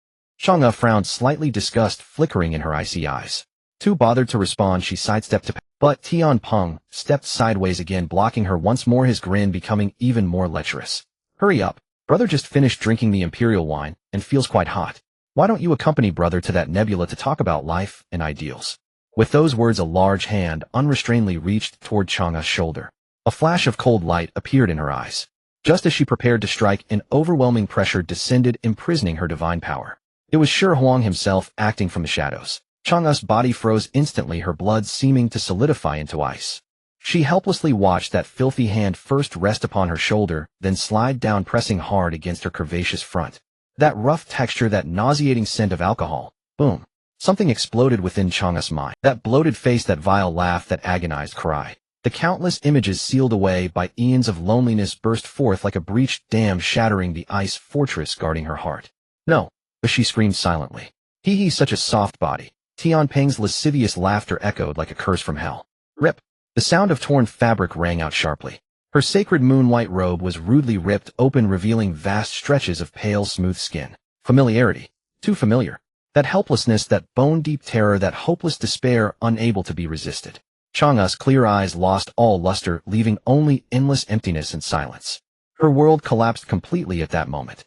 Chang'e frowned, slightly disgust flickering in her icy eyes. Too bothered to respond, she sidestepped to but Tian Peng stepped sideways again, blocking her once more, his grin becoming even more lecherous. Hurry up. Brother just finished drinking the imperial wine and feels quite hot. Why don't you accompany brother to that nebula to talk about life and ideals? With those words, a large hand unrestrainedly reached toward Chang'e's shoulder. A flash of cold light appeared in her eyes. Just as she prepared to strike, an overwhelming pressure descended, imprisoning her divine power. It was Shi Huang himself acting from the shadows. Chang'e's body froze instantly, her blood seeming to solidify into ice. She helplessly watched that filthy hand first rest upon her shoulder, then slide down, pressing hard against her curvaceous front. That rough texture, that nauseating scent of alcohol. Boom. Something exploded within Chang'e's mind. That bloated face, that vile laugh, that agonized cry. The countless images sealed away by eons of loneliness burst forth like a breached dam, shattering the ice fortress guarding her heart. No, but she screamed silently. He, such a soft body. Tianping's lascivious laughter echoed like a curse from hell. Rip. The sound of torn fabric rang out sharply. Her sacred moon-white robe was rudely ripped open, revealing vast stretches of pale, smooth skin. Familiarity. Too familiar. That helplessness, that bone-deep terror, that hopeless despair, unable to be resisted. Chang'e's clear eyes lost all luster, leaving only endless emptiness and silence. Her world collapsed completely at that moment.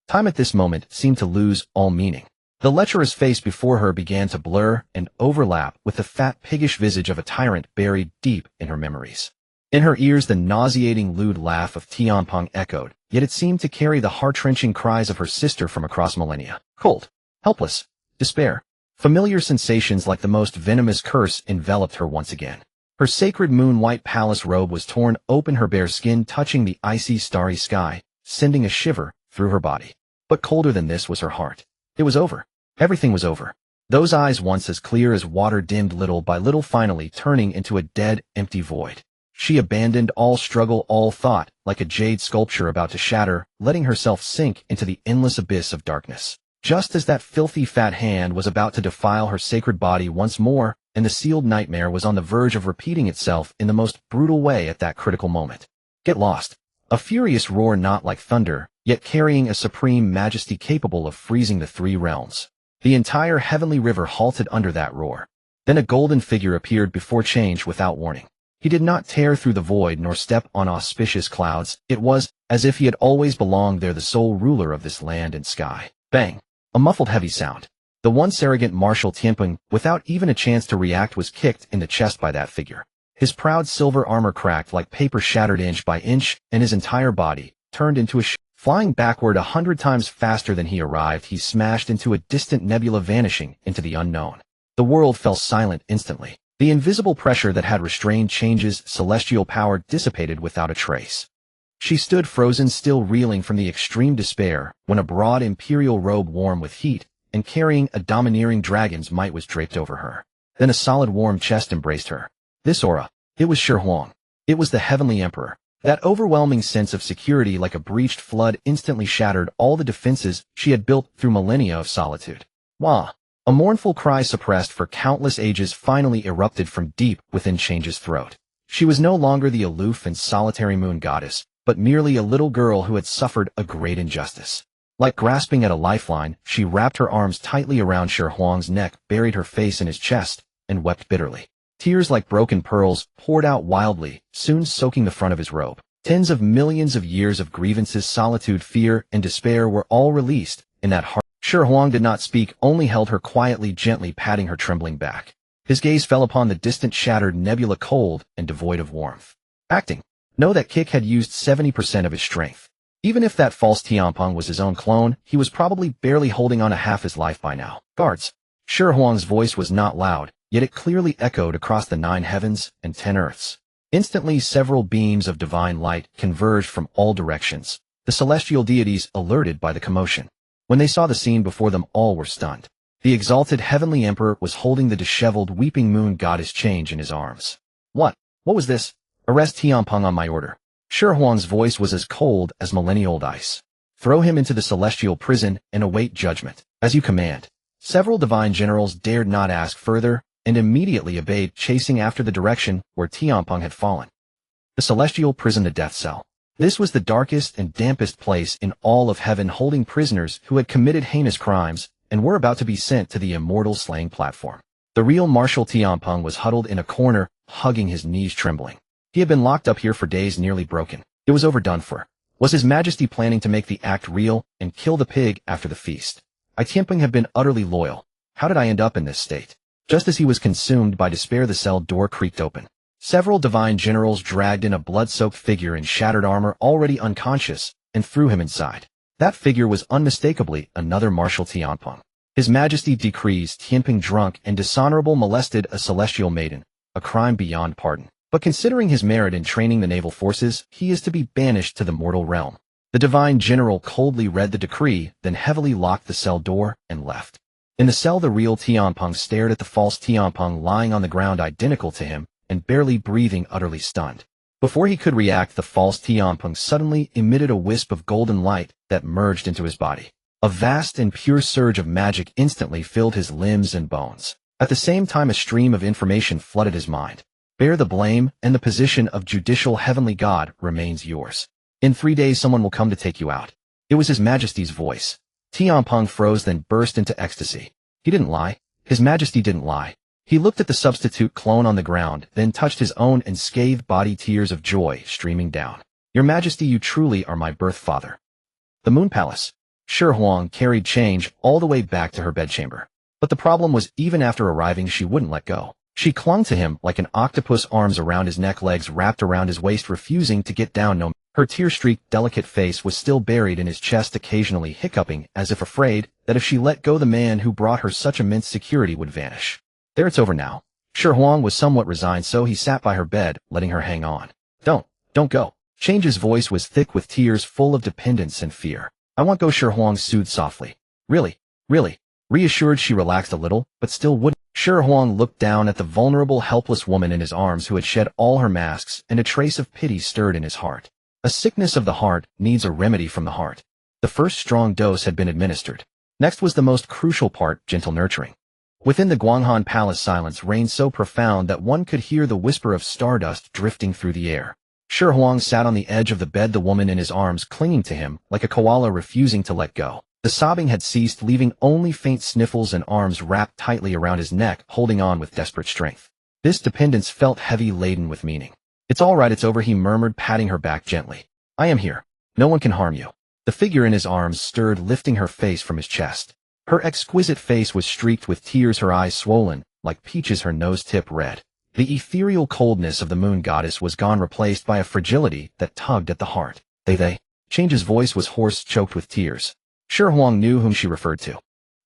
Time at this moment seemed to lose all meaning. The lecherous face before her began to blur and overlap with the fat, piggish visage of a tyrant buried deep in her memories. In her ears, the nauseating lewd laugh of Tianping echoed, yet it seemed to carry the heart-wrenching cries of her sister from across millennia. Cold, helpless, despair. Familiar sensations like the most venomous curse enveloped her once again. Her sacred moon-white palace robe was torn open, her bare skin touching the icy, starry sky, sending a shiver through her body. But colder than this was her heart. It was over. Everything was over. Those eyes, once as clear as water, dimmed little by little, finally turning into a dead, empty void. She abandoned all struggle, all thought, like a jade sculpture about to shatter, letting herself sink into the endless abyss of darkness. Just as that filthy fat hand was about to defile her sacred body once more, and the sealed nightmare was on the verge of repeating itself in the most brutal way at that critical moment. Get lost. A furious roar, not like thunder, yet carrying a supreme majesty capable of freezing the three realms. The entire heavenly river halted under that roar. Then a golden figure appeared before change without warning. He did not tear through the void nor step on auspicious clouds. It was as if he had always belonged there, the sole ruler of this land and sky. Bang! A muffled heavy sound. The once arrogant Marshal Tianping, without even a chance to react, was kicked in the chest by that figure. His proud silver armor cracked like paper, shattered inch by inch, and his entire body turned into a flying backward 100 times faster than he arrived. He smashed into a distant nebula, vanishing into the unknown. The world fell silent instantly. The invisible pressure that had restrained change's celestial power dissipated without a trace. She stood frozen still, reeling from the extreme despair, when a broad imperial robe warm with heat and carrying a domineering dragon's might was draped over her. Then a solid warm chest embraced her. This aura, it was Shi Huang. It was the heavenly emperor. That overwhelming sense of security, like a breached flood, instantly shattered all the defenses she had built through millennia of solitude. Wah! A mournful cry suppressed for countless ages finally erupted from deep within Change's throat. She was no longer the aloof and solitary moon goddess, but merely a little girl who had suffered a great injustice. Like grasping at a lifeline, she wrapped her arms tightly around Shi Huang's neck, buried her face in his chest, and wept bitterly. Tears like broken pearls poured out wildly, soon soaking the front of his robe. Tens of millions of years of grievances, solitude, fear, and despair were all released in that heart. Shi Huang did not speak, only held her quietly, gently patting her trembling back. His gaze fell upon the distant, shattered nebula, cold and devoid of warmth. Acting. Know that Kick had used 70% of his strength. Even if that false Tianping was his own clone, he was probably barely holding on to half his life by now. Guards. Shi Huang's voice was not loud, yet it clearly echoed across the 9 heavens and 10 earths. Instantly, several beams of divine light converged from all directions, the celestial deities alerted by the commotion. When they saw the scene before them, all were stunned. The exalted heavenly emperor was holding the disheveled, weeping moon goddess Change in his arms. What? What was this? Arrest Tianping on my order. Shi Huang's voice was as cold as millennial-old ice. Throw him into the celestial prison and await judgment, as you command. Several divine generals dared not ask further, and immediately obeyed, chasing after the direction where Tianping had fallen. The celestial prison, the death cell. This was the darkest and dampest place in all of heaven, holding prisoners who had committed heinous crimes and were about to be sent to the immortal slaying platform. The real Marshal Tianping was huddled in a corner, hugging his knees, trembling. He had been locked up here for days, nearly broken. It was overdone for. Was His Majesty planning to make the act real and kill the pig after the feast? Tianping had been utterly loyal. How did I end up in this state? Just as he was consumed by despair, the cell door creaked open. Several divine generals dragged in a blood-soaked figure in shattered armor already unconscious and threw him inside. That figure was unmistakably another Marshal Tianpeng. His Majesty decrees Tianpeng drunk and dishonorable molested a celestial maiden, a crime beyond pardon. But considering his merit in training the naval forces, he is to be banished to the mortal realm. The divine general coldly read the decree, then heavily locked the cell door and left. In the cell, the real Tianpeng stared at the false Tianpeng lying on the ground identical to him and barely breathing, utterly stunned. Before he could react, the false Tianpeng suddenly emitted a wisp of golden light that merged into his body. A vast and pure surge of magic instantly filled his limbs and bones. At the same time, a stream of information flooded his mind. Bear the blame, and the position of judicial heavenly God remains yours. In 3 days someone will come to take you out. It was His Majesty's voice. Tianpeng froze, then burst into ecstasy. He didn't lie. His Majesty didn't lie. He looked at the substitute clone on the ground, then touched his own unscathed body, tears of joy streaming down. Your Majesty, you truly are my birth father. The Moon Palace. Shi Huang carried change all the way back to her bedchamber. But the problem was, even after arriving, she wouldn't let go. She clung to him like an octopus, arms around his neck, legs wrapped around his waist, refusing to get down. Her tear-streaked, delicate face was still buried in his chest, occasionally hiccuping as if afraid that if she let go, the man who brought her such immense security would vanish. There, it's over now. Shi Huang was somewhat resigned, so he sat by her bed, letting her hang on. Don't go. Change's voice was thick with tears, full of dependence and fear. I won't go, Shi Huang soothed softly. Really. Reassured, she relaxed a little, but still wouldn't. Shi Huang looked down at the vulnerable, helpless woman in his arms who had shed all her masks, and a trace of pity stirred in his heart. A sickness of the heart needs a remedy from the heart. The first strong dose had been administered. Next was the most crucial part, gentle nurturing. Within the Guanghan Palace, silence reigned so profound that one could hear the whisper of stardust drifting through the air. Shi Huang sat on the edge of the bed, the woman in his arms clinging to him like a koala refusing to let go. The sobbing had ceased, leaving only faint sniffles and arms wrapped tightly around his neck, holding on with desperate strength. This dependence felt heavy, laden with meaning. It's all right, it's over, he murmured, patting her back gently. I am here. No one can harm you. The figure in his arms stirred, lifting her face from his chest. Her exquisite face was streaked with tears, her eyes swollen, like peaches, her nose tip red. The ethereal coldness of the moon goddess was gone, replaced by a fragility that tugged at the heart. They. Change's voice was hoarse, choked with tears. Shi Huang knew whom she referred to.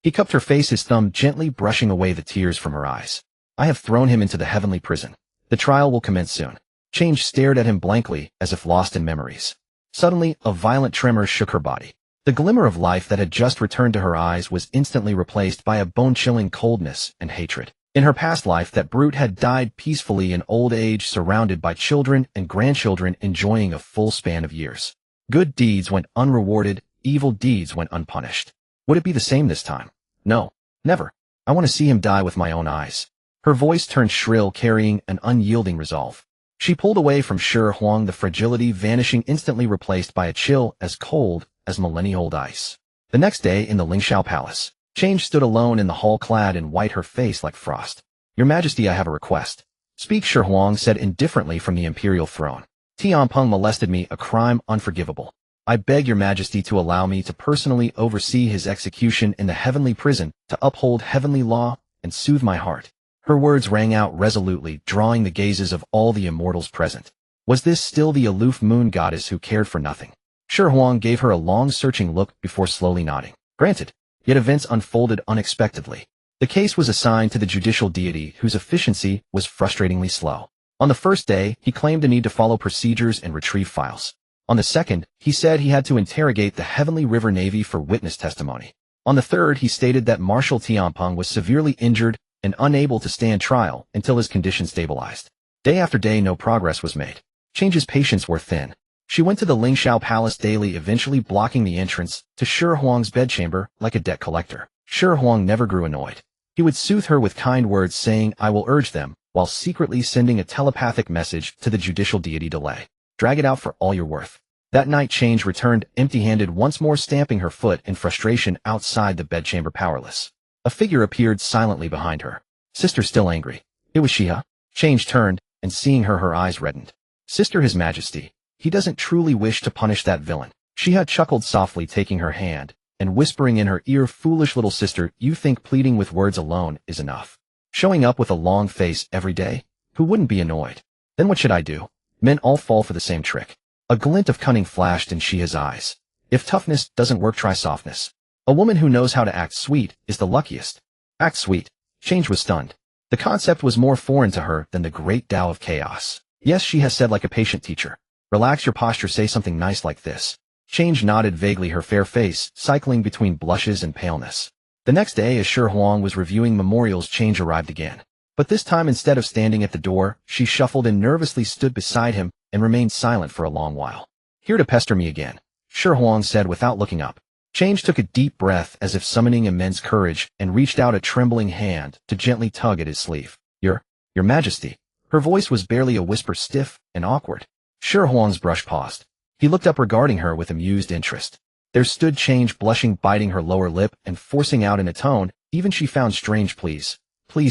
He cupped her face, his thumb gently brushing away the tears from her eyes. I have thrown him into the heavenly prison. The trial will commence soon. Change stared at him blankly, as if lost in memories. Suddenly, a violent tremor shook her body. The glimmer of life that had just returned to her eyes was instantly replaced by a bone-chilling coldness and hatred. In her past life, that brute had died peacefully in old age, surrounded by children and grandchildren, enjoying a full span of years. Good deeds went unrewarded, evil deeds went unpunished. Would it be the same this time? No, never. I want to see him die with my own eyes. Her voice turned shrill, carrying an unyielding resolve. She pulled away from Shi Huang, the fragility vanishing, instantly replaced by a chill as cold as millennium-cold ice. The next day, in the Lingxiao Palace, Change stood alone in the hall, clad in white, her face like frost. Your Majesty, I have a request. Speak, Shi Huang said indifferently from the imperial throne. Tianpeng molested me, a crime unforgivable. I beg your Majesty to allow me to personally oversee his execution in the heavenly prison, to uphold heavenly law and soothe my heart. Her words rang out resolutely, drawing the gazes of all the immortals present. Was this still the aloof moon goddess who cared for nothing? Shi Huang gave her a long, searching look before slowly nodding. Granted. Yet events unfolded unexpectedly. The case was assigned to the judicial deity, whose efficiency was frustratingly slow. On the first day, he claimed the need to follow procedures and retrieve files. On the second, he said he had to interrogate the Heavenly River Navy for witness testimony. On the third, he stated that Marshal Tianpeng was severely injured and unable to stand trial until his condition stabilized. Day after day, no progress was made. Change's patience wore thin. She went to the Lingxiao Palace daily, eventually blocking the entrance to Shi Huang's bedchamber like a debt collector. Shi Huang never grew annoyed. He would soothe her with kind words, saying, I will urge them, while secretly sending a telepathic message to the judicial deity. Delay. Drag it out for all you're worth. That night, Change returned empty-handed, once more stamping her foot in frustration outside the bedchamber, powerless. A figure appeared silently behind her. Sister, still angry. It was Xihe. Change turned, and seeing her, her eyes reddened. Sister, His Majesty. He doesn't truly wish to punish that villain. Xihe chuckled softly, taking her hand and whispering in her ear, foolish little sister, you think pleading with words alone is enough. Showing up with a long face every day? Who wouldn't be annoyed? Then what should I do? Men all fall for the same trick. A glint of cunning flashed in Xihe's eyes. If toughness doesn't work, try softness. A woman who knows how to act sweet is the luckiest. Act sweet. Change was stunned. The concept was more foreign to her than the great Tao of chaos. Yes, she has said like a patient teacher. Relax your posture, say something nice like this. Change nodded vaguely, her fair face cycling between blushes and paleness. The next day, as Shi Huang was reviewing memorials, Change arrived again. But this time, instead of standing at the door, she shuffled and nervously stood beside him and remained silent for a long while. Here to pester me again, Shi Huang said without looking up. Change took a deep breath as if summoning immense courage and reached out a trembling hand to gently tug at his sleeve. Your Majesty. Her voice was barely a whisper, stiff and awkward. Shi Huang's brush paused. He looked up, regarding her with amused interest. There stood Change, blushing, biting her lower lip and forcing out in a tone even she found strange. Please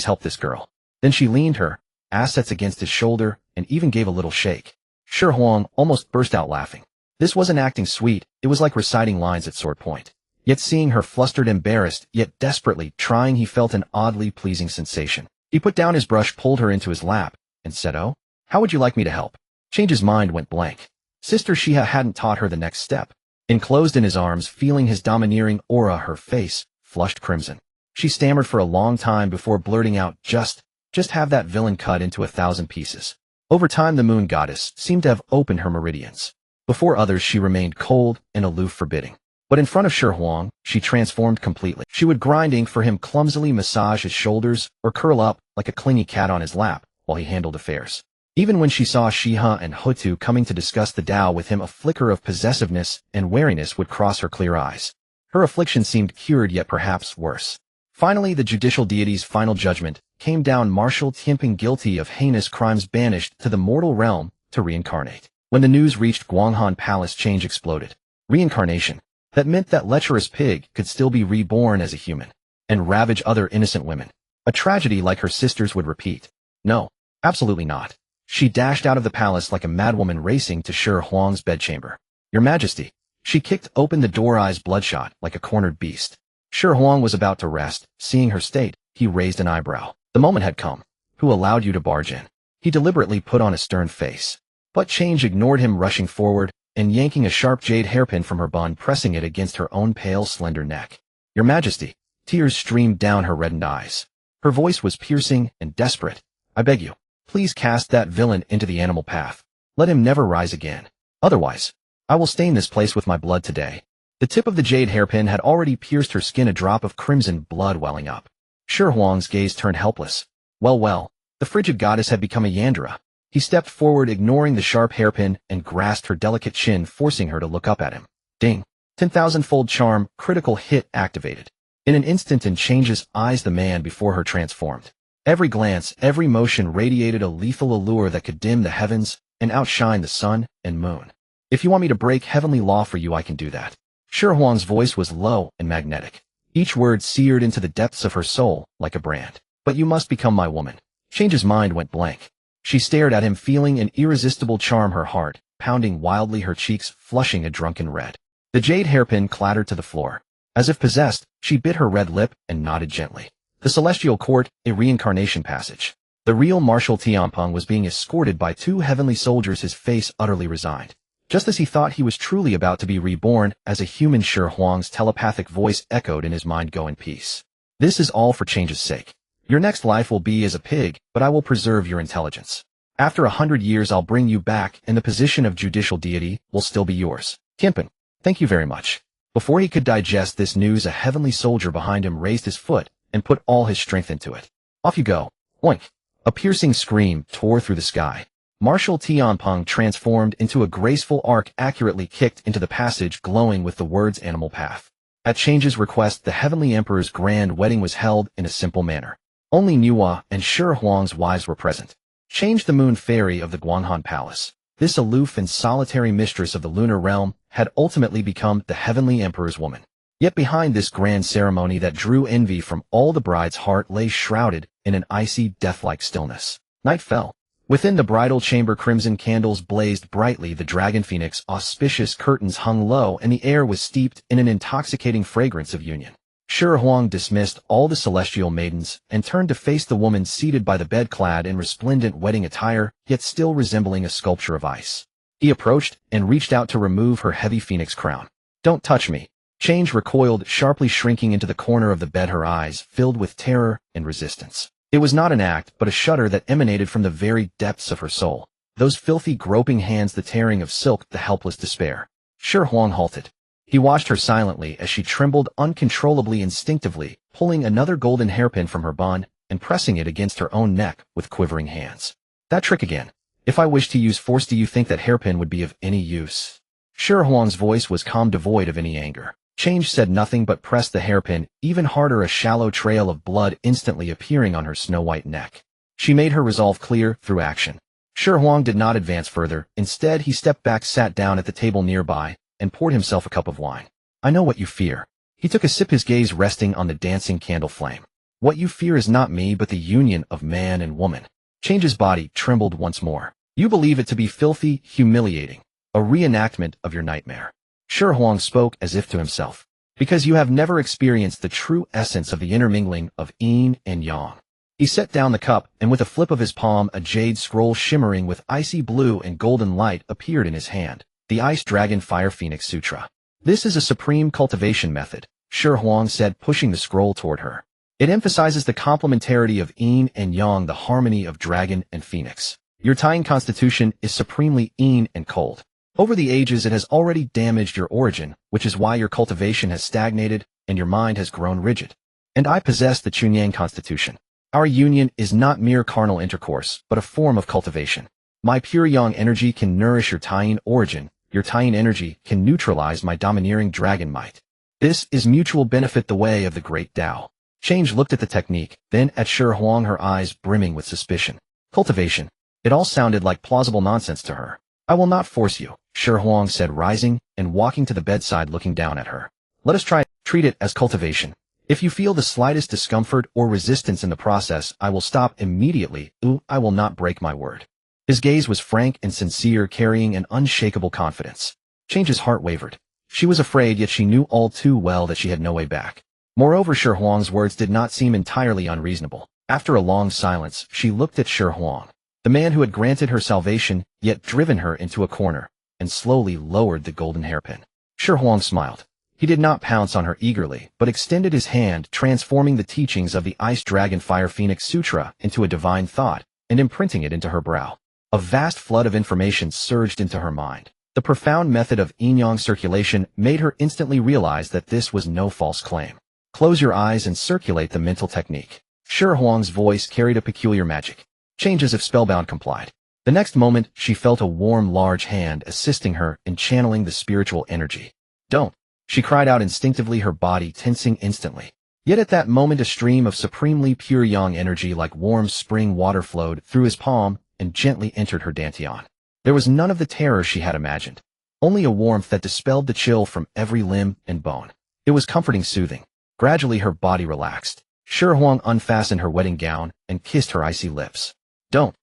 help this girl. Then she leaned her assets against his shoulder and even gave a little shake. Shi Huang almost burst out laughing. This wasn't acting sweet, it was like reciting lines at sword point. Yet seeing her flustered, embarrassed, yet desperately trying, he felt an oddly pleasing sensation. He put down his brush, pulled her into his lap, and said, "Oh, how would you like me to help?" Change's mind went blank. Sister Xihe hadn't taught her the next step. Enclosed in his arms, feeling his domineering aura, her face flushed crimson. She stammered for a long time before blurting out, just have that villain cut into 1,000 pieces. Over time, the moon goddess seemed to have opened her meridians. Before others, she remained cold and aloof, forbidding. But in front of Shi Huang, she transformed completely. She would grind ink for him, clumsily massage his shoulders, or curl up like a clingy cat on his lap while he handled affairs. Even when she saw Xihe and Hutu coming to discuss the Tao with him, a flicker of possessiveness and wariness would cross her clear eyes. Her affliction seemed cured, yet perhaps worse. Finally, the judicial deity's final judgment came down. Marshal Tianping, guilty of heinous crimes, banished to the mortal realm to reincarnate. When the news reached Guanghan Palace, Change exploded. Reincarnation. That meant that lecherous pig could still be reborn as a human and ravage other innocent women. A tragedy like her sister's would repeat. No, absolutely not. She dashed out of the palace like a madwoman, racing to Shi Huang's bedchamber. Your Majesty. She kicked open the door, eyes bloodshot like a cornered beast. Shi Huang was about to rest. Seeing her state, he raised an eyebrow. The moment had come. Who allowed you to barge in? He deliberately put on a stern face. But Change ignored him, rushing forward and yanking a sharp jade hairpin from her bun, pressing it against her own pale, slender neck. Your Majesty. Tears streamed down her reddened eyes. Her voice was piercing and desperate. I beg you, please cast that villain into the animal path. Let him never rise again. Otherwise, I will stain this place with my blood today. The tip of the jade hairpin had already pierced her skin, a drop of crimson blood welling up. Shi Huang's gaze turned helpless. Well, the frigid goddess had become a Yandera. He stepped forward, ignoring the sharp hairpin, and grasped her delicate chin, forcing her to look up at him. Ding! 10,000-fold charm, critical hit activated. In an instant, in Change's eyes, the man before her transformed. Every glance, every motion radiated a lethal allure that could dim the heavens and outshine the sun and moon. If you want me to break heavenly law for you, I can do that. Shi Huang's voice was low and magnetic. Each word seared into the depths of her soul like a brand. But you must become my woman. Change's mind went blank. She stared at him, feeling an irresistible charm, her heart pounding wildly, her cheeks flushing a drunken red. The jade hairpin clattered to the floor. As if possessed, she bit her red lip and nodded gently. The Celestial Court, a reincarnation passage. The real Marshal Tianping was being escorted by 2 heavenly soldiers, his face utterly resigned. Just as he thought he was truly about to be reborn as a human, Shi Huang's telepathic voice echoed in his mind, go in peace. This is all for Change's sake. Your next life will be as a pig, but I will preserve your intelligence. After 100 years, I'll bring you back, and the position of judicial deity will still be yours. Tianping, thank you very much. Before he could digest this news, a heavenly soldier behind him raised his foot and put all his strength into it. Off you go. Oink. A piercing scream tore through the sky. Marshal Tianping transformed into a graceful arc, accurately kicked into the passage, glowing with the words animal path. At Change's request, the Heavenly Emperor's grand wedding was held in a simple manner. Only Nuwa and Shi Huang's wives were present. Change, the moon fairy of the Guanghan Palace. This aloof and solitary mistress of the lunar realm had ultimately become the Heavenly Emperor's woman. Yet behind this grand ceremony that drew envy from all, the bride's heart lay shrouded in an icy, death-like stillness. Night fell. Within the bridal chamber, crimson candles blazed brightly, the dragon phoenix auspicious curtains hung low, and the air was steeped in an intoxicating fragrance of union. Shi Huang dismissed all the celestial maidens and turned to face the woman seated by the bed clad in resplendent wedding attire, yet still resembling a sculpture of ice. He approached and reached out to remove her heavy phoenix crown. "Don't touch me." Change recoiled, sharply shrinking into the corner of the bed, her eyes filled with terror and resistance. It was not an act, but a shudder that emanated from the very depths of her soul. Those filthy, groping hands, the tearing of silk, the helpless despair. Shi Huang halted. He watched her silently as she trembled uncontrollably, instinctively, pulling another golden hairpin from her bond and pressing it against her own neck with quivering hands. "That trick again. If I wish to use force, do you think that hairpin would be of any use?" Shi Huang's voice was calm, devoid of any anger. Change said nothing but pressed the hairpin even harder, a shallow trail of blood instantly appearing on her snow-white neck. She made her resolve clear through action. Shi Huang did not advance further. Instead, he stepped back, sat down at the table nearby, and poured himself a cup of wine. "I know what you fear." He took a sip, his gaze resting on the dancing candle flame. "What you fear is not me, but the union of man and woman." Change's body trembled once more. "You believe it to be filthy, humiliating, a reenactment of your nightmare." Shi Huang spoke as if to himself. "Because you have never experienced the true essence of the intermingling of yin and yang." He set down the cup, and with a flip of his palm, a jade scroll shimmering with icy blue and golden light appeared in his hand. The Ice Dragon Fire Phoenix Sutra. "This is a supreme cultivation method," Shi Huang said, pushing the scroll toward her. "It emphasizes the complementarity of yin and yang, the harmony of dragon and phoenix. Your Taiyan constitution is supremely yin and cold. Over the ages, it has already damaged your origin, which is why your cultivation has stagnated and your mind has grown rigid. And I possess the Chunyang constitution. Our union is not mere carnal intercourse, but a form of cultivation. My pure yang energy can nourish your Taiyan origin. Your Taiyan energy can neutralize my domineering dragon might. This is mutual benefit, the way of the great Tao." Change looked at the technique, then at Shi Huang, her eyes brimming with suspicion. Cultivation. It all sounded like plausible nonsense to her. "I will not force you," Shi Huang said, rising and walking to the bedside, looking down at her. "Let us try it. Treat it as cultivation. If you feel the slightest discomfort or resistance in the process, I will stop immediately. I will not break my word." His gaze was frank and sincere, carrying an unshakable confidence. Change's heart wavered. She was afraid, yet she knew all too well that she had no way back. Moreover, Shi Huang's words did not seem entirely unreasonable. After a long silence, she looked at Shi Huang, the man who had granted her salvation, yet driven her into a corner, and slowly lowered the golden hairpin. Shi Huang smiled. He did not pounce on her eagerly, but extended his hand, transforming the teachings of the Ice Dragon Fire Phoenix Sutra into a divine thought, and imprinting it into her brow. A vast flood of information surged into her mind. The profound method of yin-yang circulation made her instantly realize that this was no false claim. "Close your eyes and circulate the mental technique." Shi Huang's voice carried a peculiar magic. Change as if spellbound complied. The next moment, she felt a warm, large hand assisting her in channeling the spiritual energy. "Don't!" she cried out instinctively, her body tensing instantly. Yet at that moment, a stream of supremely pure yang energy like warm spring water flowed through his palm and gently entered her dantian. There was none of the terror she had imagined, only a warmth that dispelled the chill from every limb and bone. It was comforting, soothing. Gradually her body relaxed. Shi Huang unfastened her wedding gown and kissed her icy lips. "Don't,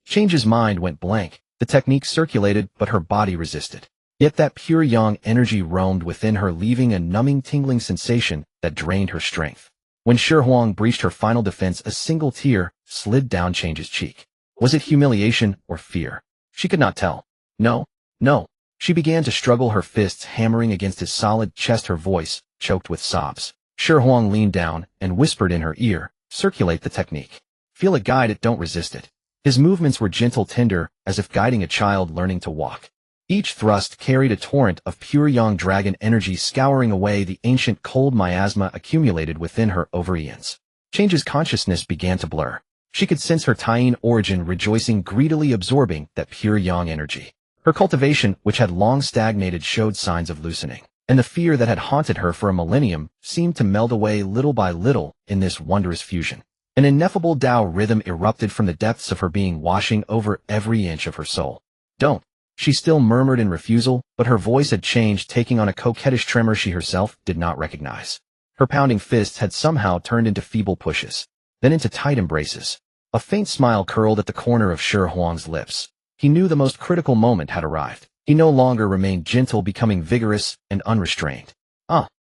Change's mind went blank. The technique circulated, but her body resisted. Yet that pure yang energy roamed within her, leaving a numbing, tingling sensation that drained her strength. When Shi Huang breached her final defense, a single tear slid down Change's cheek. Was it humiliation or fear? She could not tell. No. She began to struggle, her fists hammering against his solid chest, her voice choked with sobs. Shi Huang leaned down and whispered in her ear, "Circulate the technique. Feel it, guide it, don't resist it." His movements were gentle, tender, as if guiding a child learning to walk. Each thrust carried a torrent of pure yang dragon energy, scouring away the ancient cold miasma accumulated within her over eons. Change's consciousness began to blur. She could sense her Taiyan origin rejoicing, greedily absorbing that pure yang energy. Her cultivation, which had long stagnated, showed signs of loosening, and the fear that had haunted her for a millennium seemed to melt away little by little in this wondrous fusion. An ineffable Tao rhythm erupted from the depths of her being, washing over every inch of her soul. "Don't," she still murmured in refusal, but her voice had changed, taking on a coquettish tremor she herself did not recognize. Her pounding fists had somehow turned into feeble pushes, then into tight embraces. A faint smile curled at the corner of Shi Huang's lips. He knew the most critical moment had arrived. He no longer remained gentle, becoming vigorous and unrestrained.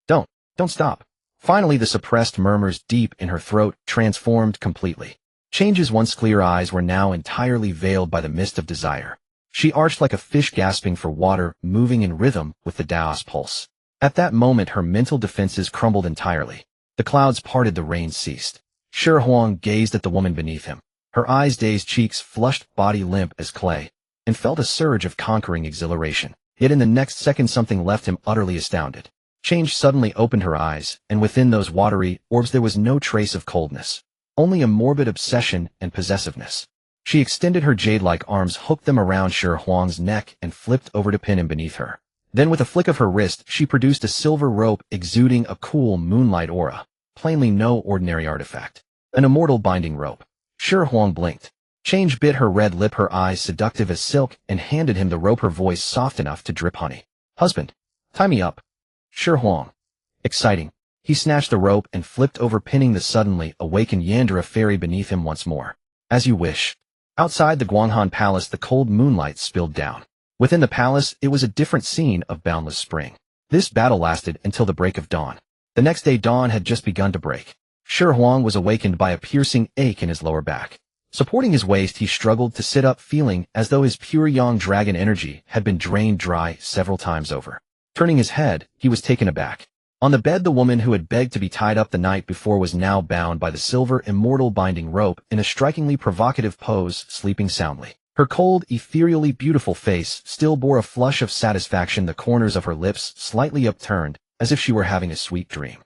Don't stop." Finally, the suppressed murmurs deep in her throat transformed completely. Change's once clear eyes were now entirely veiled by the mist of desire. She arched like a fish gasping for water, moving in rhythm with the Dao's pulse. At that moment, her mental defenses crumbled entirely. The clouds parted, the rain ceased. Shi Huang gazed at the woman beneath him. Her eyes dazed, cheeks flushed, body limp as clay, and felt a surge of conquering exhilaration. Yet in the next second something left him utterly astounded. Change suddenly opened her eyes, and within those watery orbs there was no trace of coldness. Only a morbid obsession and possessiveness. She extended her jade-like arms, hooked them around Shi Huang's neck, and flipped over to pin him beneath her. Then with a flick of her wrist, she produced a silver rope exuding a cool moonlight aura. Plainly no ordinary artifact. An immortal binding rope. Shi Huang blinked. Change bit her red lip, her eyes seductive as silk, and handed him the rope, her voice soft enough to drip honey. "Husband, tie me up." Shi Huang. Exciting. He snatched the rope and flipped over, pinning the suddenly awakened Yandera fairy beneath him once more. "As you wish." Outside the Guanghan Palace, the cold moonlight spilled down. Within the palace, it was a different scene of boundless spring. This battle lasted until the break of dawn. The next day, dawn had just begun to break. Shi Huang was awakened by a piercing ache in his lower back. Supporting his waist, he struggled to sit up, feeling as though his pure young dragon energy had been drained dry several times over. Turning his head, he was taken aback. On the bed, the woman who had begged to be tied up the night before was now bound by the silver immortal binding rope in a strikingly provocative pose, sleeping soundly. Her cold, ethereally beautiful face still bore a flush of satisfaction, the corners of her lips slightly upturned, as if she were having a sweet dream.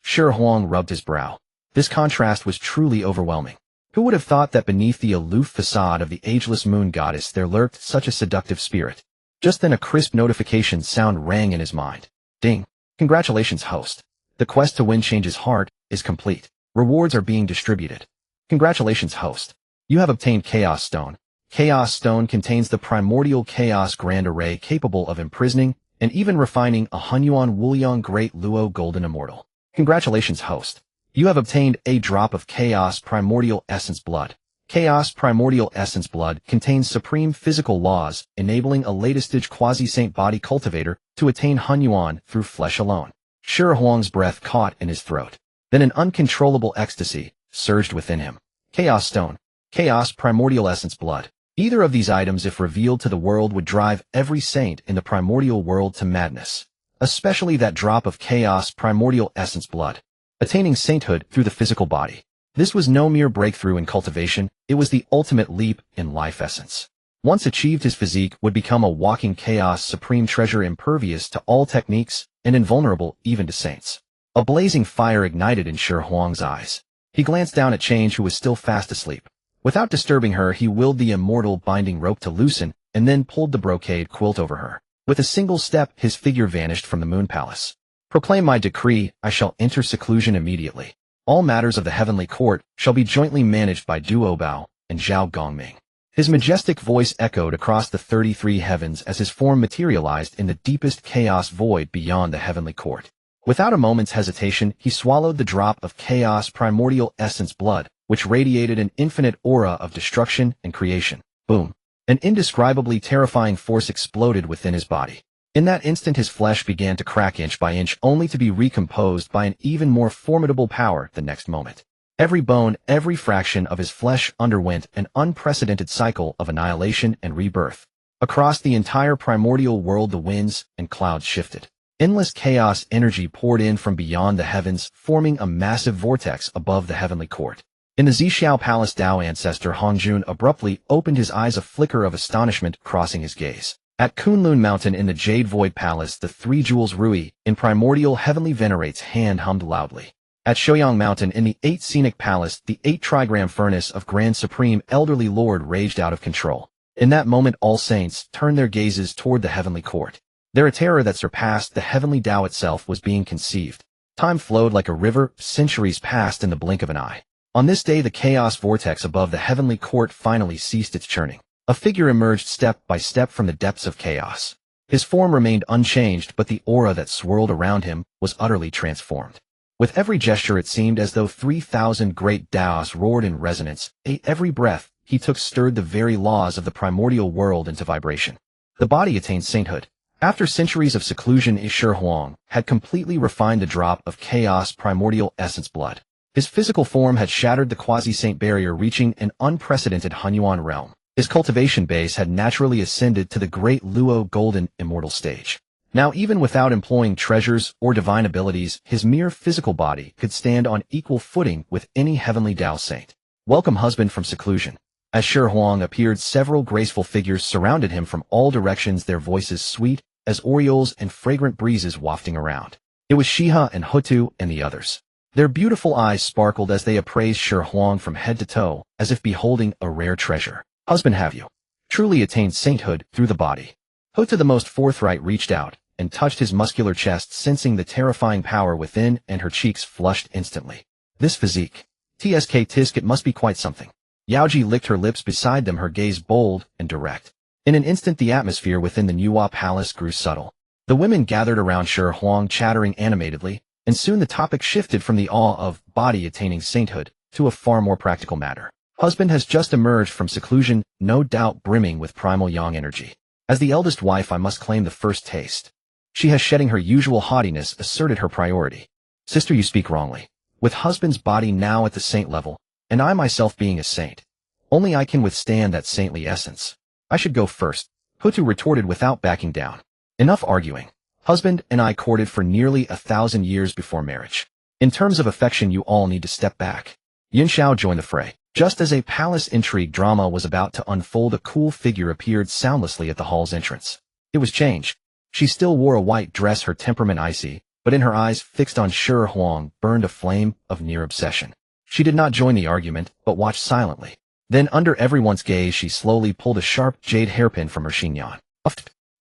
Shi Huang rubbed his brow. This contrast was truly overwhelming. Who would have thought that beneath the aloof facade of the ageless moon goddess there lurked such a seductive spirit? Just then a crisp notification sound rang in his mind. Ding. Congratulations, host. The quest to win Change's heart is complete. Rewards are being distributed. Congratulations, host. You have obtained Chaos Stone. Chaos Stone contains the primordial chaos grand array capable of imprisoning and even refining a Hunyuan Wuliang Great Luo Golden Immortal. Congratulations, host. You have obtained a drop of Chaos Primordial Essence Blood. Chaos Primordial Essence Blood contains supreme physical laws, enabling a latest-stage quasi-saint body cultivator to attain Hunyuan through flesh alone. Shi Huang's breath caught in his throat. Then an uncontrollable ecstasy surged within him. Chaos Stone. Chaos Primordial Essence Blood. Either of these items, if revealed to the world, would drive every saint in the primordial world to madness. Especially that drop of Chaos Primordial Essence Blood. Attaining sainthood through the physical body. This was no mere breakthrough in cultivation, it was the ultimate leap in life essence. Once achieved, his physique would become a walking chaos supreme treasure, impervious to all techniques and invulnerable even to saints. A blazing fire ignited in Shi Huang's eyes. He glanced down at Change, who was still fast asleep. Without disturbing her, he willed the immortal binding rope to loosen and then pulled the brocade quilt over her. With a single step, his figure vanished from the moon palace. Proclaim my decree, I shall enter seclusion immediately. All matters of the heavenly court shall be jointly managed by Duo Bao and Zhao Gongming. His majestic voice echoed across the 33 heavens as his form materialized in the deepest chaos void beyond the heavenly court. Without a moment's hesitation, he swallowed the drop of Chaos Primordial Essence Blood, which radiated an infinite aura of destruction and creation. Boom. An indescribably terrifying force exploded within his body. In that instant, his flesh began to crack inch by inch, only to be recomposed by an even more formidable power the next moment. Every bone, every fraction of his flesh underwent an unprecedented cycle of annihilation and rebirth. Across the entire primordial world, the winds and clouds shifted. Endless chaos energy poured in from beyond the heavens, forming a massive vortex above the heavenly court. In the Zixiao Palace, Dao ancestor Hongjun abruptly opened his eyes, a flicker of astonishment crossing his gaze. At Kunlun Mountain in the Jade Void Palace, the three jewels Rui, in primordial heavenly venerates, hand hummed loudly. At Shouyang Mountain in the 8 Scenic Palace, the 8 trigram furnace of Grand Supreme Elderly Lord raged out of control. In that moment, all saints turned their gazes toward the heavenly court. There, a terror that surpassed the heavenly Tao itself was being conceived. Time flowed like a river, centuries passed in the blink of an eye. On this day, the chaos vortex above the heavenly court finally ceased its churning. A figure emerged step by step from the depths of chaos. His form remained unchanged, but the aura that swirled around him was utterly transformed. With every gesture, it seemed as though 3,000 great Daos roared in resonance. Every breath he took stirred the very laws of the primordial world into vibration. The body attained sainthood. After centuries of seclusion, Shi Huang had completely refined the drop of chaos primordial essence blood. His physical form had shattered the quasi-saint barrier, reaching an unprecedented Hunyuan realm. His cultivation base had naturally ascended to the great Luo golden immortal stage. Now, even without employing treasures or divine abilities, his mere physical body could stand on equal footing with any heavenly Tao saint. Welcome, husband from seclusion. As Shi Huang appeared, several graceful figures surrounded him from all directions, their voices sweet as orioles and fragrant breezes wafting around. It was Xihe and Hutu and the others. Their beautiful eyes sparkled as they appraised Shi Huang from head to toe, as if beholding a rare treasure. Husband, have you truly attained sainthood through the body? Hutu, the most forthright, reached out and touched his muscular chest, sensing the terrifying power within, and her cheeks flushed instantly. This physique. Tisk, it must be quite something. Yaoji licked her lips beside them, her gaze bold and direct. In an instant, the atmosphere within the Nuwa palace grew subtle. The women gathered around Shi Huang, chattering animatedly, and soon the topic shifted from the awe of body attaining sainthood to a far more practical matter. Husband has just emerged from seclusion, no doubt brimming with primal yang energy. As the eldest wife, I must claim the first taste. Xihe, shedding her usual haughtiness, asserted her priority. Sister, you speak wrongly. With husband's body now at the saint level, and I myself being a saint, only I can withstand that saintly essence. I should go first, Hutu retorted without backing down. Enough arguing. Husband and I courted for nearly 1,000 years before marriage. In terms of affection, you all need to step back. Yinxiao joined the fray. Just as a palace intrigue drama was about to unfold, a cool figure appeared soundlessly at the hall's entrance. It was Change. She still wore a white dress, her temperament icy, but in her eyes, fixed on Shi Huang, burned a flame of near obsession. She did not join the argument, but watched silently. Then, under everyone's gaze, she slowly pulled a sharp jade hairpin from her chignon.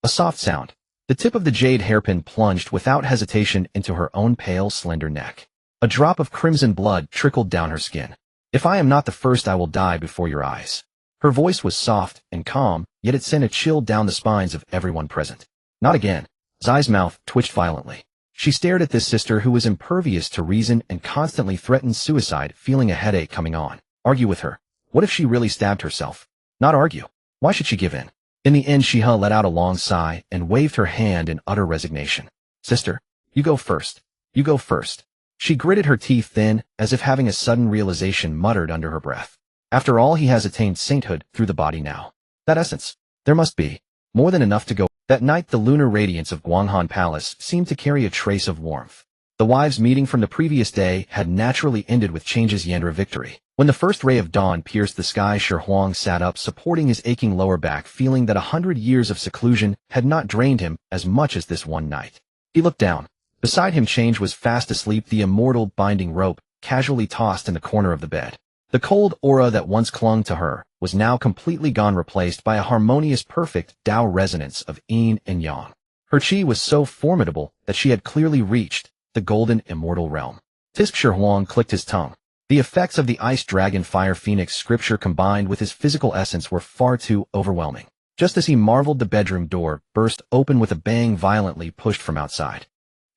A soft sound. The tip of the jade hairpin plunged without hesitation into her own pale, slender neck. A drop of crimson blood trickled down her skin. If I am not the first, I will die before your eyes. Her voice was soft and calm, yet it sent a chill down the spines of everyone present. Not again. Zai's mouth twitched violently. She stared at this sister who was impervious to reason and constantly threatened suicide, feeling a headache coming on. Argue with her. What if she really stabbed herself? Not argue. Why should she give in? In the end, Xihe let out a long sigh and waved her hand in utter resignation. Sister, you go first. You go first. She gritted her teeth then, as if having a sudden realization, muttered under her breath. After all, he has attained sainthood through the body now. That essence. There must be more than enough to go. That night, the lunar radiance of Guanghan Palace seemed to carry a trace of warmth. The wives' meeting from the previous day had naturally ended with Change's Yandra victory. When the first ray of dawn pierced the sky, Shi Huang sat up, supporting his aching lower back, feeling that 100 years of seclusion had not drained him as much as this one night. He looked down. Beside him, Change was fast asleep, the immortal binding rope casually tossed in the corner of the bed. The cold aura that once clung to her was now completely gone, replaced by a harmonious, perfect Tao resonance of yin and yang. Her chi was so formidable that she had clearly reached the golden immortal realm. Shi Huang clicked his tongue. The effects of the ice dragon fire phoenix scripture combined with his physical essence were far too overwhelming. Just as he marveled, the bedroom door burst open with a bang, violently pushed from outside.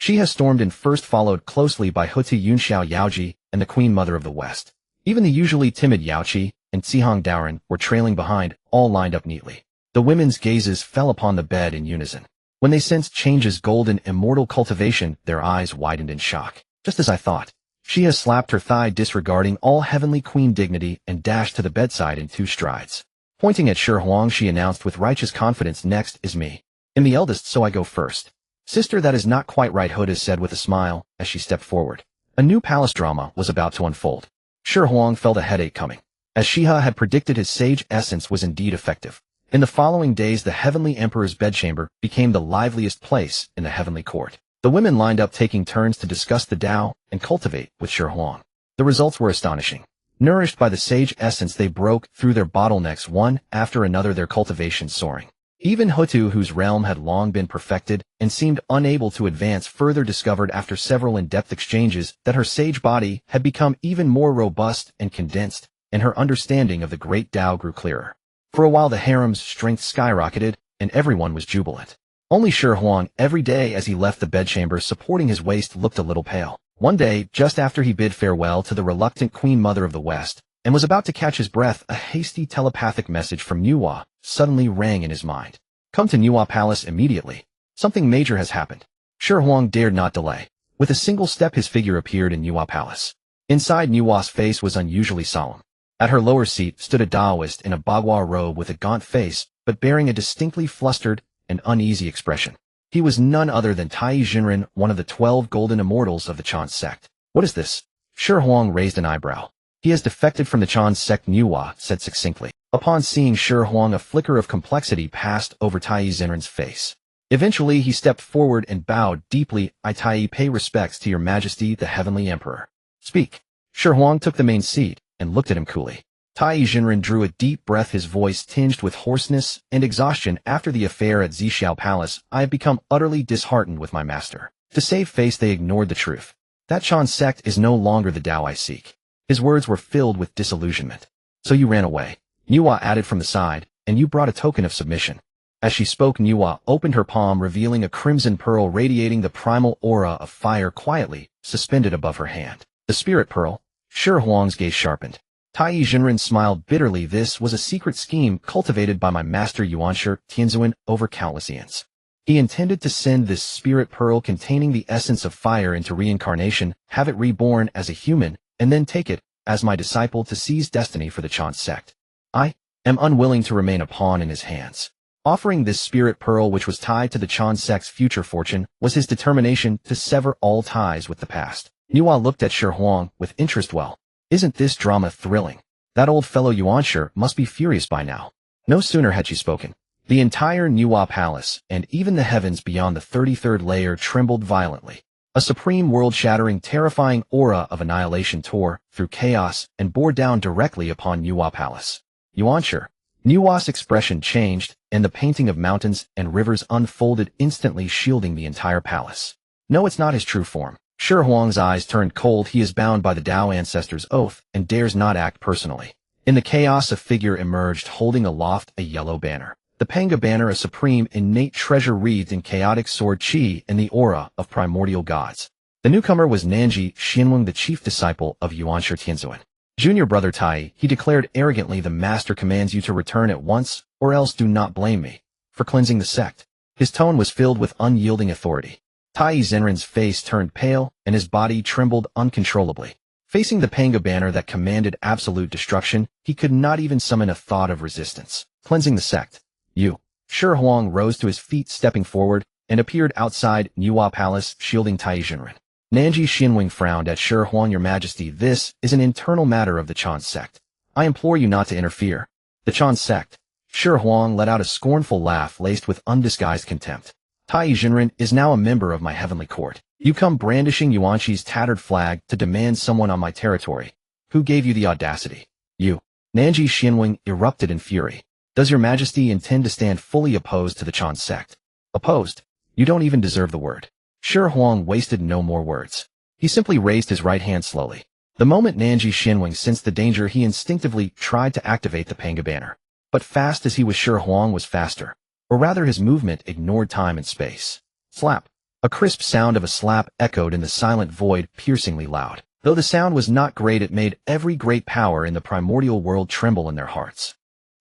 Xihe stormed in first, followed closely by Hutu, Yunxiao, Yaoji, and the Queen Mother of the West. Even the usually timid Yaoqi and Cihang Daoren were trailing behind, all lined up neatly. The women's gazes fell upon the bed in unison. When they sensed Change's golden immortal cultivation, their eyes widened in shock. Just as I thought. Xihe slapped her thigh, disregarding all heavenly queen dignity, and dashed to the bedside in 2 strides. Pointing at Shi Huang, she announced with righteous confidence, "Next is me. I'm the eldest, so I go first." "Sister, that is not quite right," Huda said with a smile as she stepped forward. A new palace drama was about to unfold. Shi Huang felt a headache coming. As Xihe had predicted, his sage essence was indeed effective. In the following days, the heavenly emperor's bedchamber became the liveliest place in the heavenly court. The women lined up, taking turns to discuss the Tao and cultivate with Shi Huang. The results were astonishing. Nourished by the sage essence, they broke through their bottlenecks one after another, their cultivation soaring. Even Hutu, whose realm had long been perfected and seemed unable to advance further, discovered after several in-depth exchanges that her sage body had become even more robust and condensed, and her understanding of the great Tao grew clearer. For a while, the harem's strength skyrocketed, and everyone was jubilant. Only Shi Huang, every day as he left the bedchamber supporting his waist, looked a little pale. One day, just after he bid farewell to the reluctant Queen Mother of the West, and was about to catch his breath, a hasty telepathic message from Nuwa suddenly rang in his mind. "Come to Nuwa Palace immediately. Something major has happened. Shi Huang dared not delay. With a single step his figure appeared in Nuwa Palace. Inside, Nuwa's face was unusually solemn. At her lower seat stood a Taoist in a bagua robe with a gaunt face, but bearing a distinctly flustered and uneasy expression. He was none other than Tai Jinren, one of the 12 golden immortals of the Chan sect. What is this? Shi Huang raised an eyebrow. He has defected from the Chan sect, Nuwa said succinctly. Upon seeing Shi Huang, a flicker of complexity passed over Tai Jinren's face. Eventually, he stepped forward and bowed deeply. I Tai pay respects to your majesty, the heavenly emperor. Speak. Shi Huang took the main seat and looked at him coolly. Tai Jinren drew a deep breath, his voice tinged with hoarseness and exhaustion. After the affair at Xihe Palace, I have become utterly disheartened with my master. To save face, they ignored the truth. That Chan sect is no longer the Tao I seek. His words were filled with disillusionment. So you ran away. Nuwa added from the side, and you brought a token of submission. As she spoke, Nuwa opened her palm, revealing a crimson pearl radiating the primal aura of fire quietly suspended above her hand. The spirit pearl. Shi Huang's gaze sharpened. Tai Jinren smiled bitterly. This was a secret scheme cultivated by my master Yuanshi Tianzuan over countless eons. He intended to send this spirit pearl containing the essence of fire into reincarnation, have it reborn as a human, and then take it, as my disciple, to seize destiny for the Chan sect. I am unwilling to remain a pawn in his hands. Offering this spirit pearl, which was tied to the Chan sect's future fortune, was his determination to sever all ties with the past. Nuwa looked at Shi Huang with interest. Well, isn't this drama thrilling? That old fellow Yuanshi must be furious by now. No sooner had she spoken. The entire Nuwa Palace, and even the heavens beyond the 33rd layer, trembled violently. A supreme world-shattering, terrifying aura of annihilation tore through chaos and bore down directly upon Nuwa Palace. Yuanshi. Nuwa's expression changed, and the painting of mountains and rivers unfolded instantly, shielding the entire palace. No, it's not his true form. Shi Huang's eyes turned cold. He is bound by the Tao ancestor's oath and dares not act personally. In the chaos, a figure emerged, holding aloft a yellow banner. The Panga banner, a supreme, innate treasure wreathed in chaotic sword chi and the aura of primordial gods. The newcomer was Nanji Xianwang, the chief disciple of Yuanshi Tianzuan. Junior brother Tai, he declared arrogantly, the master commands you to return at once, or else do not blame me for cleansing the sect. His tone was filled with unyielding authority. Tai Jinren's face turned pale, and his body trembled uncontrollably. Facing the Panga banner that commanded absolute destruction, he could not even summon a thought of resistance. Cleansing the sect. You. Shi Huang rose to his feet, stepping forward, and appeared outside Nuwa Palace, shielding Tai Jinren. Nanji Xianwang frowned at Shi Huang. Your Majesty, this is an internal matter of the Chan sect. I implore you not to interfere. The Chan sect. Shi Huang let out a scornful laugh laced with undisguised contempt. Tai Jinren is now a member of my heavenly court. You come brandishing Yuanshi's tattered flag to demand someone on my territory. Who gave you the audacity? You. Nanji Xianwang erupted in fury. Does your Majesty intend to stand fully opposed to the Chan sect? Opposed? You don't even deserve the word. Shi Huang wasted no more words. He simply raised his right hand slowly. The moment Nanji Xianwang sensed the danger, he instinctively tried to activate the Panga banner. But fast as he was, Shi Huang was faster. Or rather, his movement ignored time and space. Slap. A crisp sound of a slap echoed in the silent void, piercingly loud. Though the sound was not great, it made every great power in the primordial world tremble in their hearts.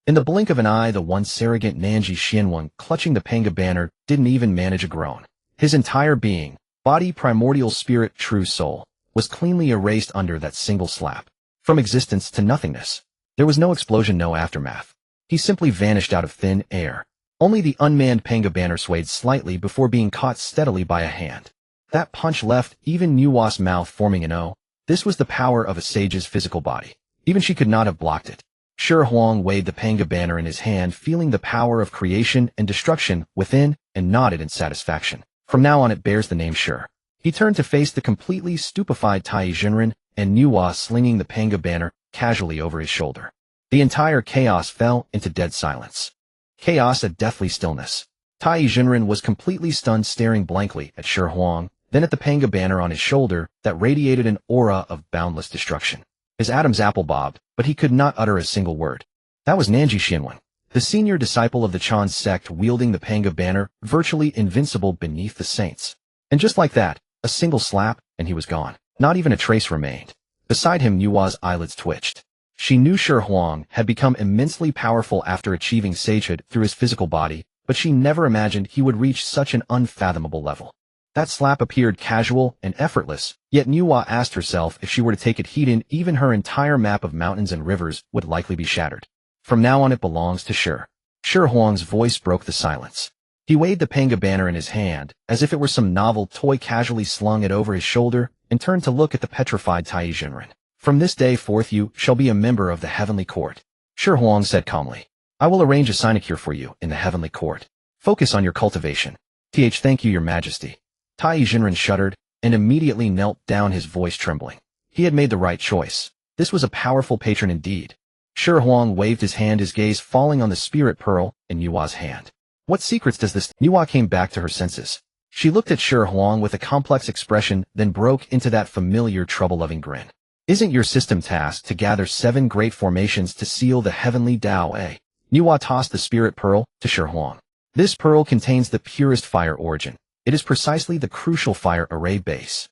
In the blink of an eye, the once arrogant Nanji Xianwang, clutching the Panga banner, didn't even manage a groan. His entire being, body, primordial spirit, true soul, was cleanly erased under that single slap. From existence to nothingness. There was no explosion, no aftermath. He simply vanished out of thin air. Only the unmanned Panga banner swayed slightly before being caught steadily by a hand. That punch left even Nuwa's mouth forming an O. This was the power of a sage's physical body. Even she could not have blocked it. Shi Huang weighed the Panga banner in his hand, feeling the power of creation and destruction within, and nodded in satisfaction. From now on it bears the name Shi. He turned to face the completely stupefied Tai Jinren and Nuwa, slinging the Panga banner casually over his shoulder. The entire chaos fell into dead silence. Chaos, a deathly stillness. Tai Jinren was completely stunned, staring blankly at Shi Huang, then at the Panga banner on his shoulder that radiated an aura of boundless destruction. His Adam's apple bobbed, but he could not utter a single word. That was Nanji Xianwang, the senior disciple of the Chan sect, wielding the Panga banner, virtually invincible beneath the saints. And just like that, a single slap, and he was gone. Not even a trace remained. Beside him, Nuwa's eyelids twitched. She knew Shi Huang had become immensely powerful after achieving sagehood through his physical body, but she never imagined he would reach such an unfathomable level. That slap appeared casual and effortless, yet Nuwa asked herself if she were to take it heat-in, even her entire map of mountains and rivers would likely be shattered. From now on it belongs to Xihe. Xihe Huang's voice broke the silence. He weighed the Panga banner in his hand, as if it were some novel toy, casually slung it over his shoulder, and turned to look at the petrified Dijun. From this day forth you shall be a member of the Heavenly Court. Xihe Huang said calmly. I will arrange a sinecure for you in the Heavenly Court. Focus on your cultivation. Thank you, Your Majesty. Dijun shuddered, and immediately knelt down, his voice trembling. He had made the right choice. This was a powerful patron indeed. Xihe Huang waved his hand, his gaze falling on the spirit pearl in Nuwa's hand. What secrets does this? Nuwa came back to her senses. She looked at Xihe Huang with a complex expression, then broke into that familiar trouble-loving grin. Isn't your system tasked to gather 7 great formations to seal the heavenly Tao, eh? Nuwa tossed the spirit pearl to Xihe Huang. This pearl contains the purest fire origin. It is precisely the crucial fire array base.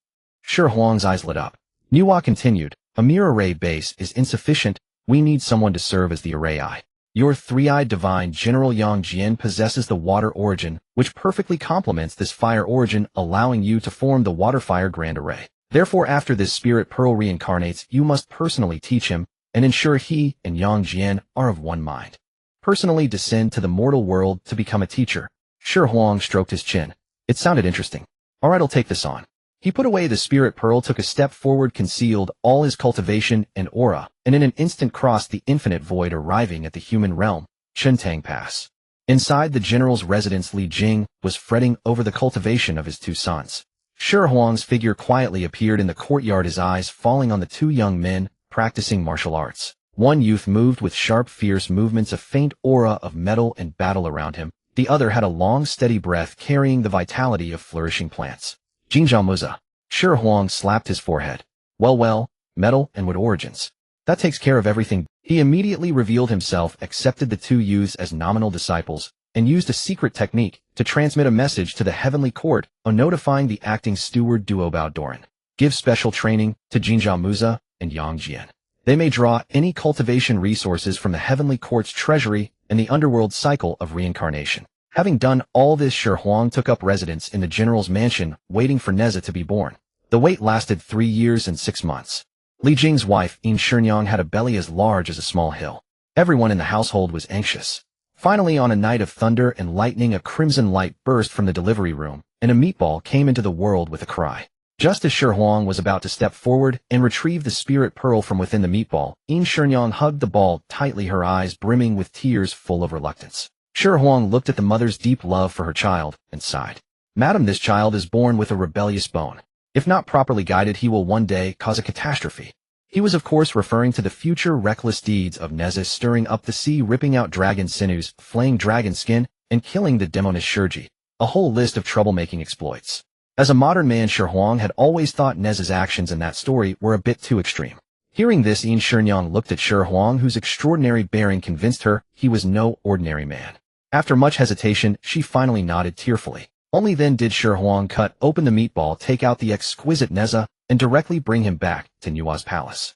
Xihe Huang's eyes lit up. Nuwa continued, a mere array base is insufficient. We need someone to serve as the array eye. Your three-eyed divine General Yang Jian possesses the water origin, which perfectly complements this fire origin, allowing you to form the water fire grand array. Therefore, after this spirit pearl reincarnates, you must personally teach him and ensure he and Yang Jian are of one mind. Personally descend to the mortal world to become a teacher. Xihe Huang stroked his chin. It sounded interesting. All right, I'll take this on. He put away the spirit pearl, took a step forward, concealed all his cultivation and aura, and in an instant crossed the infinite void, arriving at the human realm, Chentang Pass. Inside the general's residence, Li Jing was fretting over the cultivation of his 2 sons. Xihe Huang's figure quietly appeared in the courtyard, his eyes falling on the 2 young men practicing martial arts. One youth moved with sharp, fierce movements, a faint aura of metal and battle around him. The other had a long, steady breath, carrying the vitality of flourishing plants. Jinjiamuza. Xihe Huang slapped his forehead. Well, metal and wood origins. That takes care of everything. He immediately revealed himself, accepted the 2 youths as nominal disciples, and used a secret technique to transmit a message to the Heavenly Court on notifying the acting steward Duobao Doran. Give special training to Jinjiamuza and Yang Jian. They may draw any cultivation resources from the Heavenly Court's treasury and the underworld cycle of reincarnation. Having done all this, Xihe Huang took up residence in the general's mansion, waiting for Neza to be born. The wait lasted 3 years and 6 months. Li Jing's wife, Yin Shinyang, had a belly as large as a small hill. Everyone in the household was anxious. Finally, on a night of thunder and lightning, a crimson light burst from the delivery room, and a meatball came into the world with a cry. Just as Xihe Huang was about to step forward and retrieve the spirit pearl from within the meatball, Yin Shinyang hugged the ball tightly, her eyes brimming with tears, full of reluctance. Xihe Huang looked at the mother's deep love for her child and sighed. Madam, this child is born with a rebellious bone. If not properly guided, he will one day cause a catastrophe. He was of course referring to the future reckless deeds of Neza, stirring up the sea, ripping out dragon sinews, flaying dragon skin, and killing the demoness Shurji. A whole list of troublemaking exploits. As a modern man, Xihe Huang had always thought Neza's actions in that story were a bit too extreme. Hearing this, Yin Shinyang looked at Xihe Huang, whose extraordinary bearing convinced her he was no ordinary man. After much hesitation, she finally nodded tearfully. Only then did Xihe Huang cut open the meatball, take out the exquisite Neza, and directly bring him back to Nuwa's palace.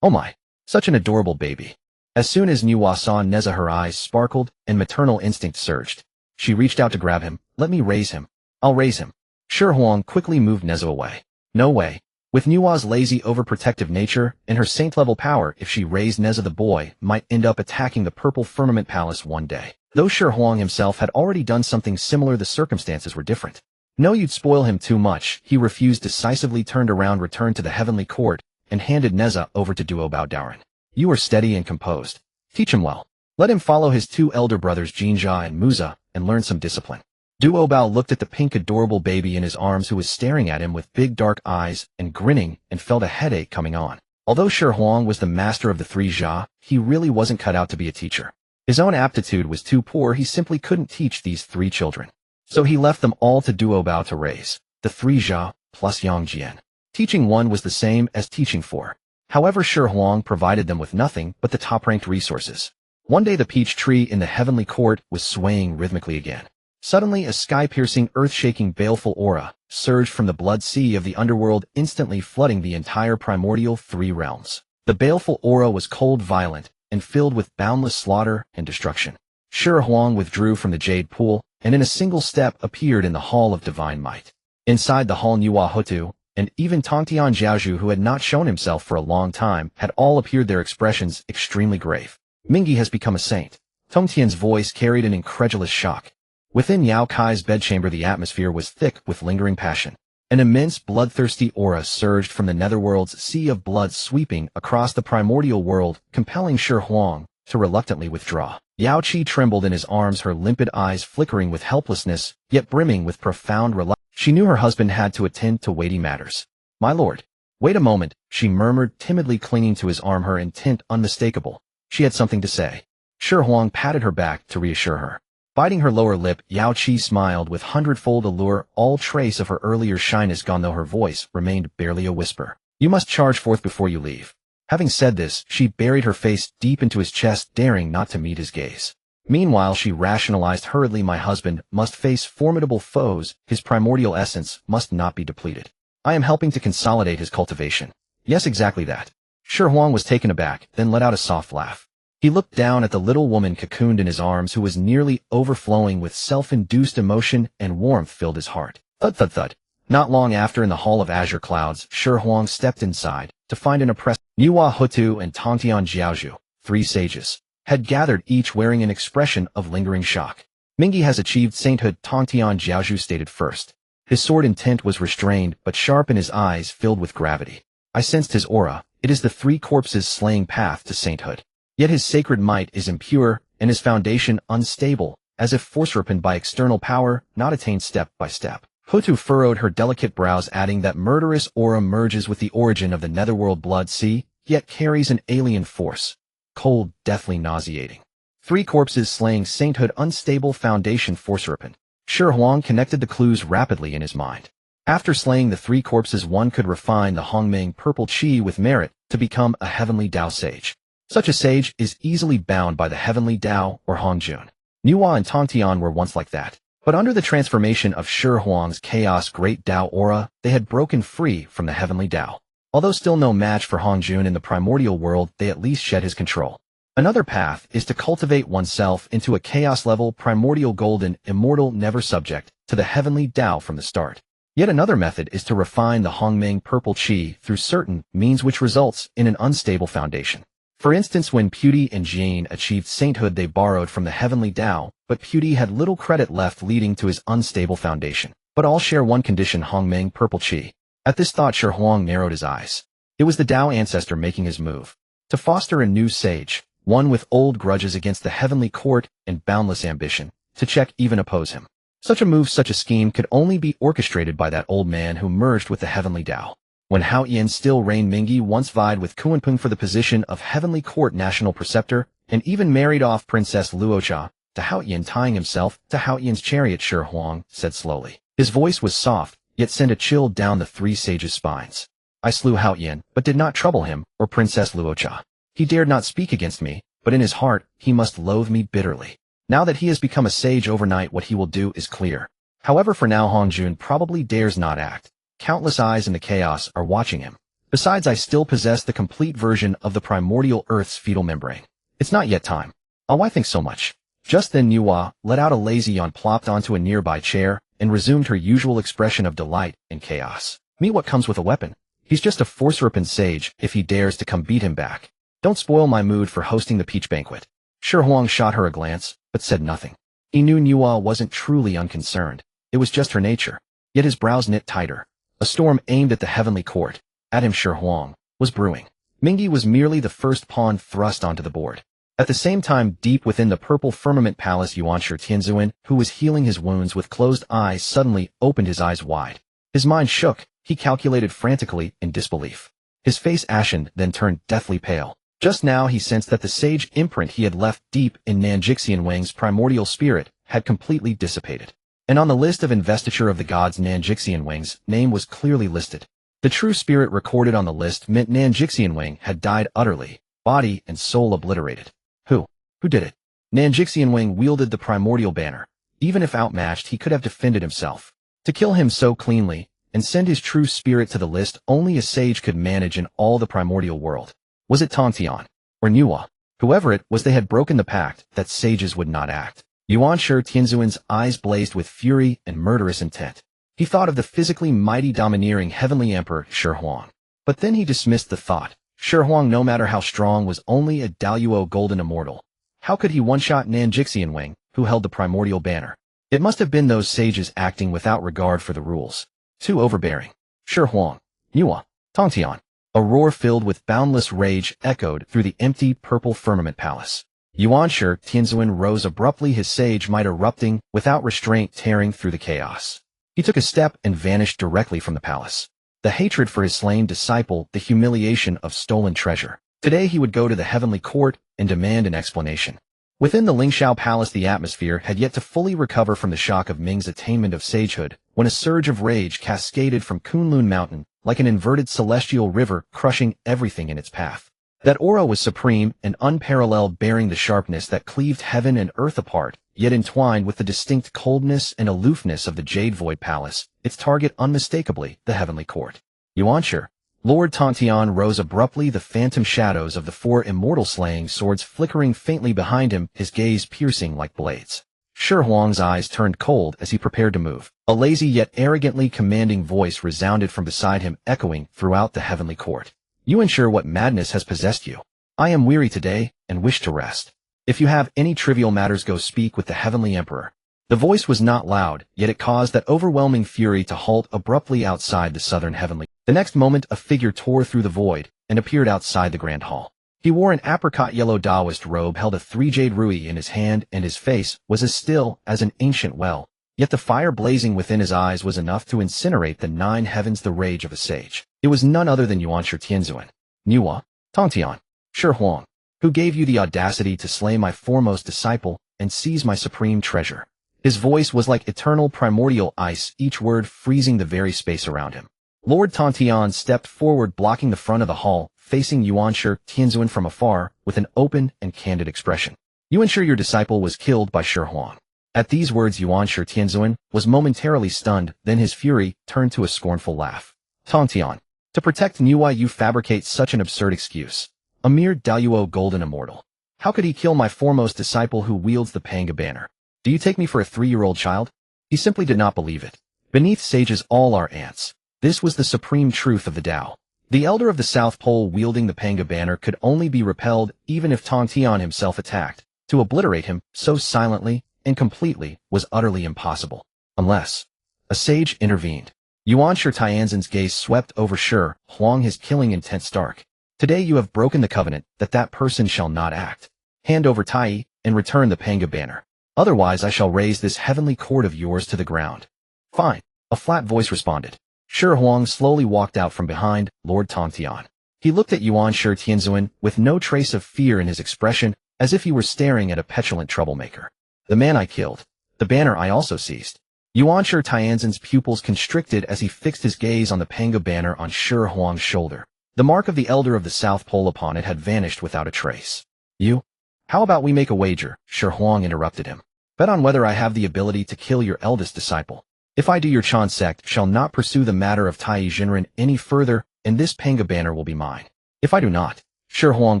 Oh my, such an adorable baby. As soon as Nuwa saw Neza, her eyes sparkled and maternal instinct surged. She reached out to grab him. Let me raise him. I'll raise him. Xihe Huang quickly moved Neza away. No way. With Nuwa's lazy, overprotective nature and her saint-level power, if she raised Neza, the boy might end up attacking the Purple Firmament Palace one day. Though Xihe Huang himself had already done something similar, the circumstances were different. No, you'd spoil him too much. He refused, decisively turned around, returned to the Heavenly Court, and handed Neza over to Duobao Doran. You are steady and composed. Teach him well. Let him follow his 2 elder brothers Jinjia and Muza and learn some discipline. Duobao looked at the pink, adorable baby in his arms, who was staring at him with big dark eyes and grinning, and felt a headache coming on. Although Xihe Huang was the master of the 3 Xihe, he really wasn't cut out to be a teacher. His own aptitude was too poor. He simply couldn't teach these 3 children. So he left them all to Duobao to raise, the 3 Xihe plus Yang Jian. Teaching 1 was the same as teaching 4. However, Xihe Huang provided them with nothing but the top-ranked resources. One day the peach tree in the Heavenly Court was swaying rhythmically again. Suddenly, a sky-piercing, earth-shaking, baleful aura surged from the blood sea of the underworld, instantly flooding the entire primordial 3 realms. The baleful aura was cold, violent, and filled with boundless slaughter and destruction. Shi Huang withdrew from the jade pool, and in a single step appeared in the Hall of Divine Might. Inside the hall, Nuwa Hutu, and even Tongtian Jiaozhu, who had not shown himself for a long time, had all appeared, their expressions extremely grave. Mingi has become a saint. Tongtian's voice carried an incredulous shock. Within Yao Kai's bedchamber, the atmosphere was thick with lingering passion. An immense bloodthirsty aura surged from the netherworld's sea of blood, sweeping across the primordial world, compelling Shi Huang to reluctantly withdraw. Yao Qi trembled in his arms, her limpid eyes flickering with helplessness, yet brimming with profound reluctance. She knew her husband had to attend to weighty matters. "My lord, wait a moment," she murmured, timidly clinging to his arm, her intent unmistakable. She had something to say. Shi Huang patted her back to reassure her. Biting her lower lip, Yao Qi smiled with hundredfold allure, all trace of her earlier shyness gone, though her voice remained barely a whisper. "You must charge forth before you leave." Having said this, she buried her face deep into his chest, daring not to meet his gaze. Meanwhile, she rationalized hurriedly, "My husband must face formidable foes. His primordial essence must not be depleted. I am helping to consolidate his cultivation." "Yes, exactly that." Shi Huang was taken aback, then let out a soft laugh. He looked down at the little woman cocooned in his arms, who was nearly overflowing with self-induced emotion, and warmth filled his heart. Thud thud thud. Not long after, in the Hall of Azure Clouds, Shi Huang stepped inside to find an oppressed Nuwa Hutu and Tongtian Jiaozhu, 3 sages, had gathered, each wearing an expression of lingering shock. "Mingi has achieved sainthood," Tongtian Jiaozhu stated first. His sword intent was restrained but sharp, and his eyes filled with gravity. "I sensed his aura. It is the 3 corpses' slaying path to sainthood. Yet his sacred might is impure, and his foundation unstable, as if force-ripened by external power, not attained step by step." Hutu furrowed her delicate brows, adding, "That murderous aura merges with the origin of the netherworld blood sea, yet carries an alien force. Cold, deathly, nauseating. 3 corpses slaying sainthood, unstable foundation, force-ripened." Shi Huang connected the clues rapidly in his mind. After slaying the 3 corpses, one could refine the Hongming purple chi with merit to become a heavenly Tao sage. Such a sage is easily bound by the heavenly Tao or Hongjun. Nuwa and Tongtian were once like that. But under the transformation of Shi Huang's chaos great Tao aura, they had broken free from the heavenly Tao. Although still no match for Hongjun in the primordial world, they at least shed his control. Another path is to cultivate oneself into a chaos-level primordial golden, immortal, never subject to the heavenly Tao from the start. Yet another method is to refine the Hongming purple chi through certain means, which results in an unstable foundation. For instance, when Puti and Jane achieved sainthood, they borrowed from the heavenly Tao, but Puti had little credit left, leading to his unstable foundation. But all share one condition: Hongming purple chi. At this thought, Shi Huang narrowed his eyes. It was the Tao ancestor making his move. To foster a new sage, one with old grudges against the heavenly court and boundless ambition, to check, even oppose him. Such a move, such a scheme, could only be orchestrated by that old man who merged with the heavenly Tao. When Hao Yin still reigned, Mingi once vied with Kuanping for the position of heavenly court national preceptor, and even married off Princess Luocha to Hao Yin, tying himself to Hao Yin's chariot. Shi Huang said slowly. His voice was soft, yet sent a chill down the 3 sages' spines. "I slew Hao Yin, but did not trouble him, or Princess Luocha. He dared not speak against me, but in his heart he must loathe me bitterly. Now that he has become a sage overnight, what he will do is clear. However, for now, Hongjun probably dares not act. Countless eyes in the chaos are watching him. Besides, I still possess the complete version of the primordial Earth's fetal membrane. It's not yet time. Oh, why think so much?" Just then Nuwa let out a lazy yawn, plopped onto a nearby chair, and resumed her usual expression of delight and chaos. "Me, what comes with a weapon? He's just a force-ripened sage. If he dares to come, beat him back. Don't spoil my mood for hosting the peach banquet." Shi Huang shot her a glance, but said nothing. He knew Nuwa wasn't truly unconcerned. It was just her nature. Yet his brows knit tighter. A storm aimed at the heavenly court, at him, Shi Huang, was brewing. Mingi was merely the first pawn thrust onto the board. At the same time, deep within the purple firmament palace, Yuanshi Tianzuan, who was healing his wounds with closed eyes, suddenly opened his eyes wide. His mind shook. He calculated frantically in disbelief. His face ashened, then turned deathly pale. Just now he sensed that the sage imprint he had left deep in Nanjixian Wang's primordial spirit had completely dissipated. And on the list of investiture of the gods, Nanjixian Wang's name was clearly listed. The true spirit recorded on the list meant Nanjixian Wang had died utterly, body and soul obliterated. Who did it? Nanjixian Wang wielded the primordial banner. Even if outmatched, he could have defended himself. To kill him so cleanly, and send his true spirit to the list, only a sage could manage in all the primordial world. Was it Tongtian? Or Nuwa? Whoever it was, they had broken the pact that sages would not act. Yuanshi Tianzuan's eyes blazed with fury and murderous intent. He thought of the physically mighty domineering heavenly emperor Shi Huang. But then he dismissed the thought. Shi Huang, no matter how strong, was only a Daluo golden immortal. How could he one-shot Nanjixian Wang, who held the primordial banner? It must have been those sages acting without regard for the rules. Too overbearing. Shi Huang, Nuwa, Tongtian. A roar filled with boundless rage echoed through the empty purple firmament palace. Yuanshi Tianzuan rose abruptly, his sage might erupting without restraint, tearing through the chaos. He took a step and vanished directly from the palace. The hatred for his slain disciple, the humiliation of stolen treasure. Today he would go to the heavenly court and demand an explanation. Within the Lingxiao Palace, the atmosphere had yet to fully recover from the shock of Ming's attainment of sagehood, when a surge of rage cascaded from Kunlun Mountain, like an inverted celestial river, crushing everything in its path. That aura was supreme and unparalleled, bearing the sharpness that cleaved heaven and earth apart, yet entwined with the distinct coldness and aloofness of the Jade Void Palace, its target unmistakably the heavenly court. Yuanshi, Lord Tongtian rose abruptly, the phantom shadows of the four immortal slaying swords flickering faintly behind him, his gaze piercing like blades. Shi Huang's eyes turned cold as he prepared to move. A lazy yet arrogantly commanding voice resounded from beside him, echoing throughout the heavenly court. Yuanshi, what madness has possessed you? I am weary today and wish to rest. If you have any trivial matters, go speak with the heavenly emperor. The voice was not loud, yet it caused that overwhelming fury to halt abruptly outside the southern heavenly. The next moment a figure tore through the void and appeared outside the grand hall. He wore an apricot yellow Taoist robe, held a 3-jade rui in his hand, and his face was as still as an ancient well. Yet the fire blazing within his eyes was enough to incinerate the 9 heavens, the rage of a sage. It was none other than Yuanshi Tianzuan, Nuwa, Tongtian, Shi Huang, who gave you the audacity to slay my foremost disciple and seize my supreme treasure. His voice was like eternal primordial ice, each word freezing the very space around him. Lord Tongtian stepped forward, blocking the front of the hall, facing Yuanshi Tianzuan from afar with an open and candid expression. Yuanshi, your disciple was killed by Shi Huang. At these words, Yuanshi Tianzuan was momentarily stunned, then his fury turned to a scornful laugh. Tongtian, to protect Nuwa you fabricate such an absurd excuse. A mere Daluo golden immortal. How could he kill my foremost disciple who wields the Panga banner? Do you take me for a 3-year-old child? He simply did not believe it. Beneath sages all are ants. This was the supreme truth of the Tao. The elder of the South Pole wielding the Panga banner could only be repelled even if Tongtian himself attacked. To obliterate him so silently and completely was utterly impossible. Unless a sage intervened. Yuanshi Tianzuan's gaze swept over Shi Huang, his killing intent stark. Today you have broken the covenant that person shall not act. Hand over Tai and return the Panga banner. Otherwise I shall raise this heavenly court of yours to the ground. Fine, a flat voice responded. Shi Huang slowly walked out from behind Lord Tongtian. He looked at Yuanshi Tianzuan with no trace of fear in his expression, as if he were staring at a petulant troublemaker. The man I killed. The banner I also seized. Yuanshi Tianzuan's pupils constricted as he fixed his gaze on the Panga banner on Shi Huang's shoulder. The mark of the elder of the South Pole upon it had vanished without a trace. You? How about we make a wager? Shi Huang interrupted him. Bet on whether I have the ability to kill your eldest disciple. If I do, your Chan sect shall not pursue the matter of Tai Jinren any further, and this Panga banner will be mine. If I do not. Shi Huang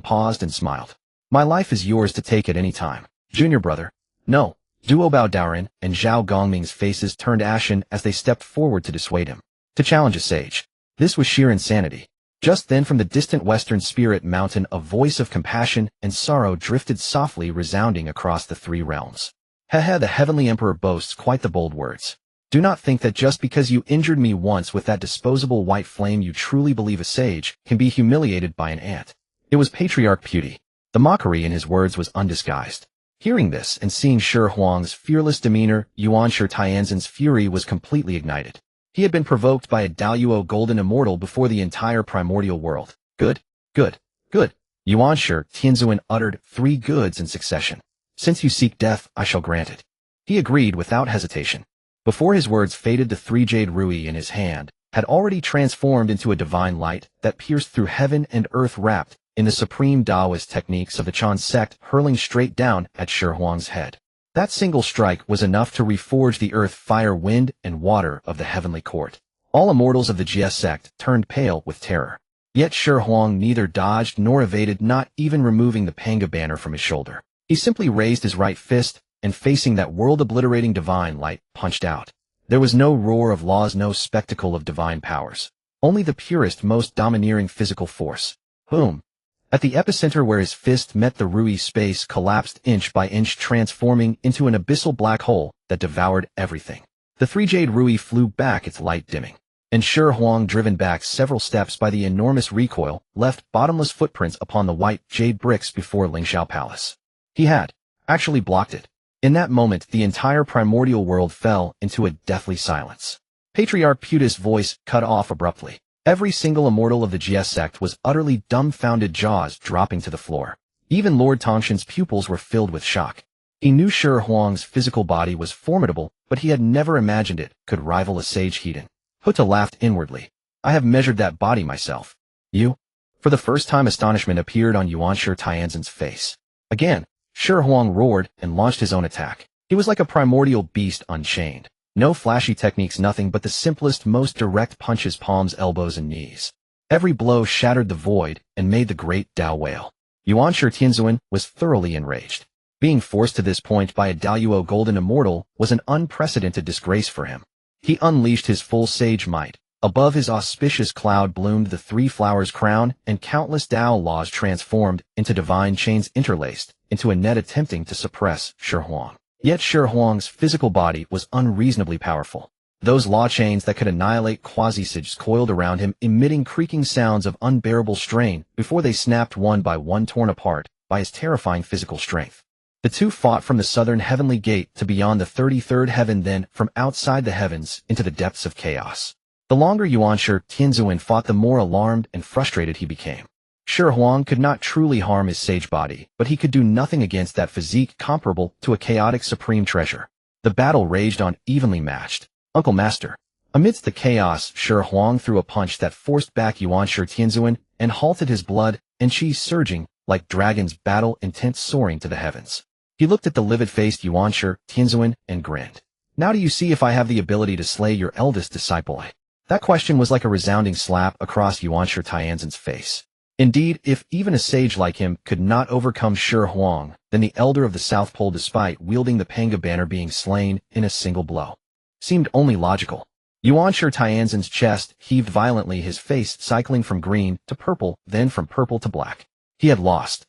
paused and smiled. My life is yours to take at any time. Junior brother. No. Duo Bao Daoren and Zhao Gongming's faces turned ashen as they stepped forward to dissuade him. To challenge a sage. This was sheer insanity. Just then from the distant western spirit mountain a voice of compassion and sorrow drifted softly, resounding across the 3 realms. Hehe, the heavenly emperor boasts quite the bold words. Do not think that just because you injured me once with that disposable white flame you truly believe a sage can be humiliated by an ant. It was Patriarch Puti. The mockery in his words was undisguised. Hearing this and seeing Shi Huang's fearless demeanor, Yuanshi Tianzuan's fury was completely ignited. He had been provoked by a Daluo golden immortal before the entire primordial world. Good, good, good. Yuanshi Tianzuan uttered 3 goods in succession. Since you seek death, I shall grant it. He agreed without hesitation. Before his words faded, the 3-jade rui in his hand had already transformed into a divine light that pierced through heaven and earth, wrapped in the supreme Taoist techniques of the Chan sect, hurling straight down at Shi Huang's head. That single strike was enough to reforge the earth, fire, wind, and water of the heavenly court. All immortals of the Jie sect turned pale with terror. Yet Shi Huang neither dodged nor evaded, not even removing the Panga banner from his shoulder. He simply raised his right fist, and facing that world-obliterating divine light, punched out. There was no roar of laws, no spectacle of divine powers. Only the purest, most domineering physical force. Boom! At the epicenter where his fist met the Rui, space collapsed inch by inch, transforming into an abyssal black hole that devoured everything. The three jade Rui flew back, its light dimming. And Shi Huang, driven back several steps by the enormous recoil, left bottomless footprints upon the white jade bricks before Lingxiao Palace. He had actually blocked it. In that moment, the entire primordial world fell into a deathly silence. Patriarch Putis' voice cut off abruptly. Every single immortal of the Xihe sect was utterly dumbfounded, jaws dropping to the floor. Even Lord Tongshan's pupils were filled with shock. He knew Shi Huang's physical body was formidable, but he had never imagined it could rival a sage Heathen. Huta laughed inwardly. I have measured that body myself. You? For the first time, astonishment appeared on Yuanshi Tianzhen's face. Again, Shi Huang roared and launched his own attack. He was like a primordial beast unchained. No flashy techniques, nothing but the simplest, most direct punches, palms, elbows, and knees. Every blow shattered the void and made the great Dao wail. Yuanshi Tianzhen was thoroughly enraged. Being forced to this point by a Daluo golden immortal was an unprecedented disgrace for him. He unleashed his full sage might. Above his auspicious cloud bloomed the three flowers crown, and countless Dao laws transformed into divine chains interlaced into a net attempting to suppress Shi Huang. Yet Shi Huang's physical body was unreasonably powerful. Those law chains that could annihilate quasi-sages coiled around him, emitting creaking sounds of unbearable strain before they snapped one by one, torn apart by his terrifying physical strength. The two fought from the southern heavenly gate to beyond the 33rd heaven, then from outside the heavens into the depths of chaos. The longer Yuanshi Tianzhen fought, the more alarmed and frustrated he became. Shi Huang could not truly harm his sage body, but he could do nothing against that physique comparable to a chaotic supreme treasure. The battle raged on, evenly matched. Uncle Master. Amidst the chaos, Shi Huang threw a punch that forced back Yuanshi Tianzhen and halted his blood and chi surging like dragons, battle intent soaring to the heavens. He looked at the livid-faced Yuanshi Tianzhen and grinned. Now do you see if I have the ability to slay your eldest disciple? That question was like a resounding slap across Yuanshi Tianzhen's face. Indeed, if even a sage like him could not overcome Shi Huang, then the Elder of the South Pole, despite wielding the Panga banner, being slain in a single blow, seemed only logical. Yuanshi Tianzhen's chest heaved violently, his face cycling from green to purple, then from purple to black. He had lost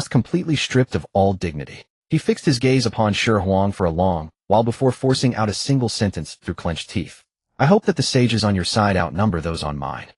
completely, stripped of all dignity. He fixed his gaze upon Shi Huang for a long while before forcing out a single sentence through clenched teeth. I hope that the sages on your side outnumber those on mine.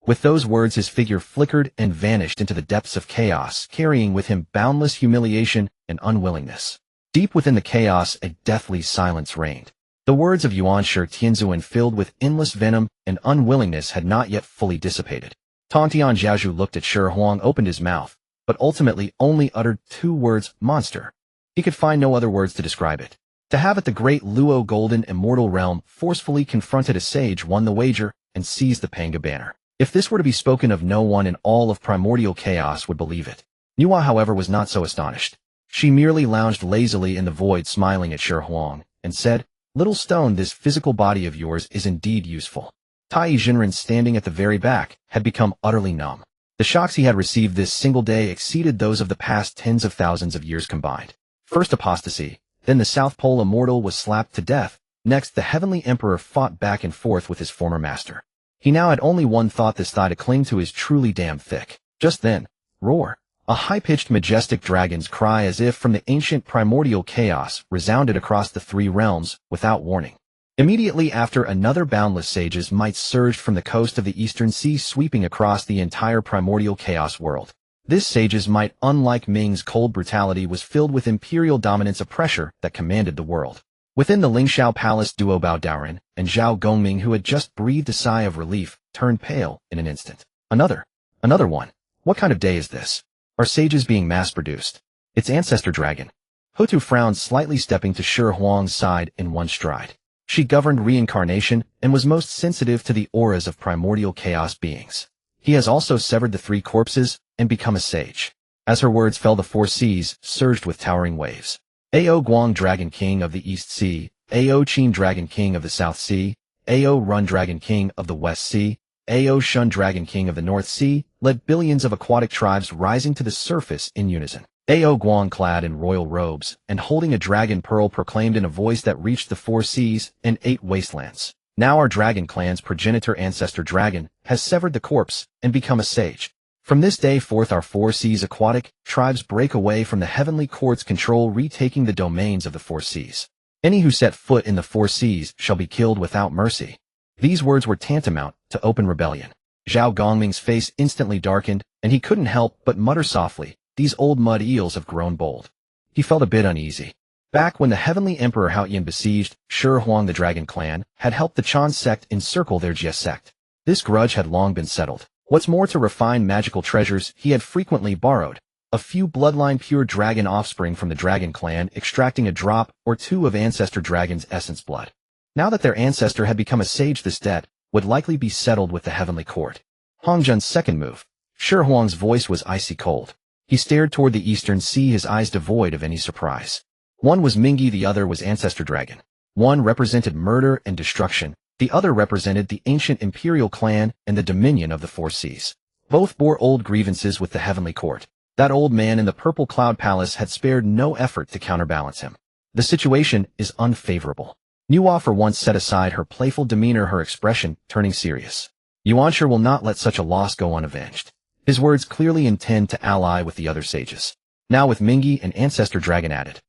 With those words, his figure flickered and vanished into the depths of chaos, carrying with him boundless humiliation and unwillingness. Deep within the chaos, a deathly silence reigned. The words of Yuanshi Tianzhen, filled with endless venom and unwillingness, had not yet fully dissipated. Tongtian Jiaozhu looked at Shi Huang, opened his mouth, but ultimately only uttered two words: monster. He could find no other words to describe it. To have it, the great Luo golden immortal realm forcefully confronted a sage, won the wager, and seized the Panga banner. If this were to be spoken of, no one in all of primordial chaos would believe it. Nuwa, however, was not so astonished. She merely lounged lazily in the void, smiling at Shi Huang, and said, "Little stone, this physical body of yours is indeed useful." Tai Jinren, standing at the very back, had become utterly numb. The shocks he had received this single day exceeded those of the past tens of thousands of years combined. First apostasy, then the South Pole immortal was slapped to death. Next, the Heavenly Emperor fought back and forth with his former master. He now had only one thought: this thigh to cling to is truly damn thick. Just then, roar. A high-pitched majestic dragon's cry, as if from the ancient primordial chaos, resounded across the three realms without warning. Immediately after, another boundless sage's might surged from the coast of the eastern sea, sweeping across the entire primordial chaos world. This sage's might, unlike Ming's cold brutality, was filled with imperial dominance, a pressure that commanded the world. Within the Lingxiao Palace, Duo Bao Daoren and Zhao Gongming, who had just breathed a sigh of relief, turned pale in an instant. Another one. What kind of day is this? Are sages being mass-produced? Its ancestor dragon. Hutu frowned slightly, stepping to Shi Huang's side in one stride. She governed reincarnation and was most sensitive to the auras of primordial chaos beings. He has also severed the three corpses and become a sage. As her words fell, the four seas surged with towering waves. Ao Guang Dragon King of the East Sea, Ao Qin Dragon King of the South Sea, Ao Run Dragon King of the West Sea, Ao Shun Dragon King of the North Sea, led billions of aquatic tribes rising to the surface in unison. Ao Guang, clad in royal robes and holding a dragon pearl, proclaimed in a voice that reached the 4 seas and 8 wastelands. Now our dragon clan's progenitor ancestor dragon has severed the corpse and become a sage. From this day forth our 4 seas aquatic tribes break away from the heavenly court's control, retaking the domains of the 4 seas. Any who set foot in the 4 seas shall be killed without mercy. These words were tantamount to open rebellion. Zhao Gongming's face instantly darkened, and he couldn't help but mutter softly, "These old mud eels have grown bold." He felt a bit uneasy. Back when the heavenly emperor Haoyan besieged Shi Huang, the dragon clan had helped the Chan sect encircle their Jie sect. This grudge had long been settled. What's more, to refine magical treasures, he had frequently borrowed a few bloodline pure dragon offspring from the dragon clan, extracting a drop or 2 of ancestor dragon's essence blood. Now that their ancestor had become a sage, this debt would likely be settled with the heavenly court. Hongjun's second move. Shi Huang's voice was icy cold. He stared toward the eastern sea, his eyes devoid of any surprise. One was Mingi, the other was ancestor dragon. One represented murder and destruction. The other represented the ancient imperial clan and the dominion of the 4 seas. Both bore old grievances with the heavenly court. That old man in the purple cloud palace had spared no effort to counterbalance him. The situation is unfavorable. Nuwa for once set aside her playful demeanor, her expression turning serious. Yuanshi will not let such a loss go unavenged. His words clearly intend to ally with the other sages. Now with Mingi and ancestor dragon added,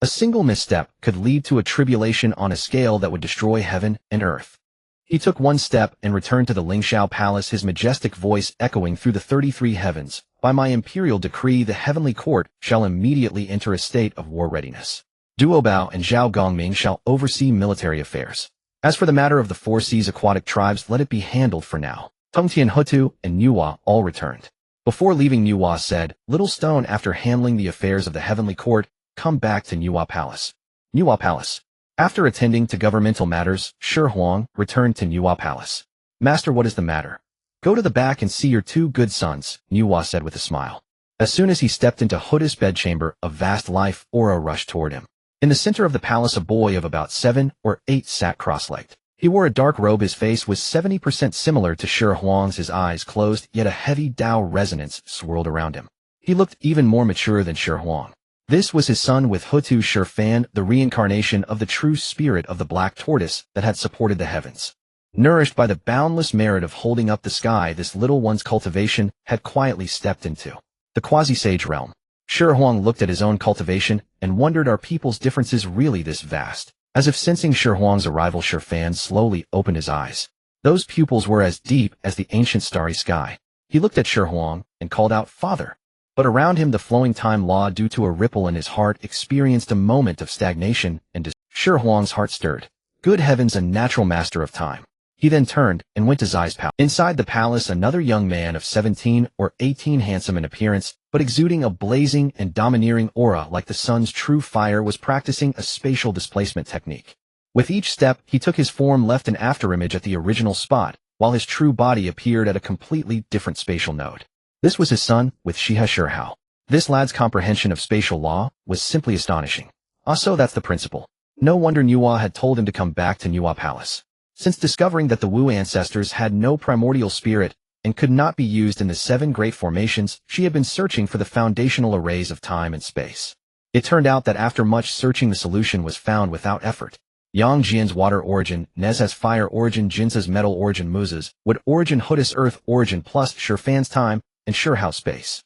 a single misstep could lead to a tribulation on a scale that would destroy heaven and earth. He took one step and returned to the Lingxiao Palace, his majestic voice echoing through the 33 heavens. By my imperial decree, the heavenly court shall immediately enter a state of war readiness. Duobao and Zhao Gongming shall oversee military affairs. As for the matter of the 4 seas aquatic tribes, let it be handled for now. Tongtian Hutu and Nuwa all returned. Before leaving, Nuwa said, "Little Stone, after handling the affairs of the heavenly court, come back to Nuwa Palace." Nuwa Palace. After attending to governmental matters, Shi Huang returned to Nuwa Palace. "Master, what is the matter?" "Go to the back and see your 2 good sons," Nuwa said with a smile. As soon as he stepped into Hutu's bedchamber, a vast life aura rushed toward him. In the center of the palace, a boy of about 7 or 8 sat cross-legged. He wore a dark robe. His face was 70% similar to Shi Huang's, his eyes closed, yet a heavy Tao resonance swirled around him. He looked even more mature than Shi Huang. This was his son with Hutu Shi Fan, the reincarnation of the true spirit of the black tortoise that had supported the heavens. Nourished by the boundless merit of holding up the sky, this little one's cultivation had quietly stepped into the quasi-sage realm. Shi Huang looked at his own cultivation and wondered, are people's differences really this vast? As if sensing Shi Huang's arrival, Shi Fan slowly opened his eyes. Those pupils were as deep as the ancient starry sky. He looked at Shi Huang and called out, "Father." But around him the flowing time law, due to a ripple in his heart, experienced a moment of stagnation and Shi Huang's heart stirred. Good heavens, a natural master of time. He then turned and went to Zai's palace. Inside the palace, another young man of 17 or 18, handsome in appearance, but exuding a blazing and domineering aura like the sun's true fire, was practicing a spatial displacement technique. With each step, he took his form left an afterimage at the original spot, while his true body appeared at a completely different spatial node. This was his son, with Xihe Shihao. This lad's comprehension of spatial law was simply astonishing. Also, that's the principle. No wonder Nuwa had told him to come back to Nuwa Palace. Since discovering that the Wu ancestors had no primordial spirit and could not be used in the 7 great formations, she had been searching for the foundational arrays of time and space. It turned out that after much searching, the solution was found without effort. Yang Jian's water origin, Nezha's fire origin, Jinza's metal origin, Muza's wood origin, Hutu's earth origin, plus Shi Fan's time and Shihao space.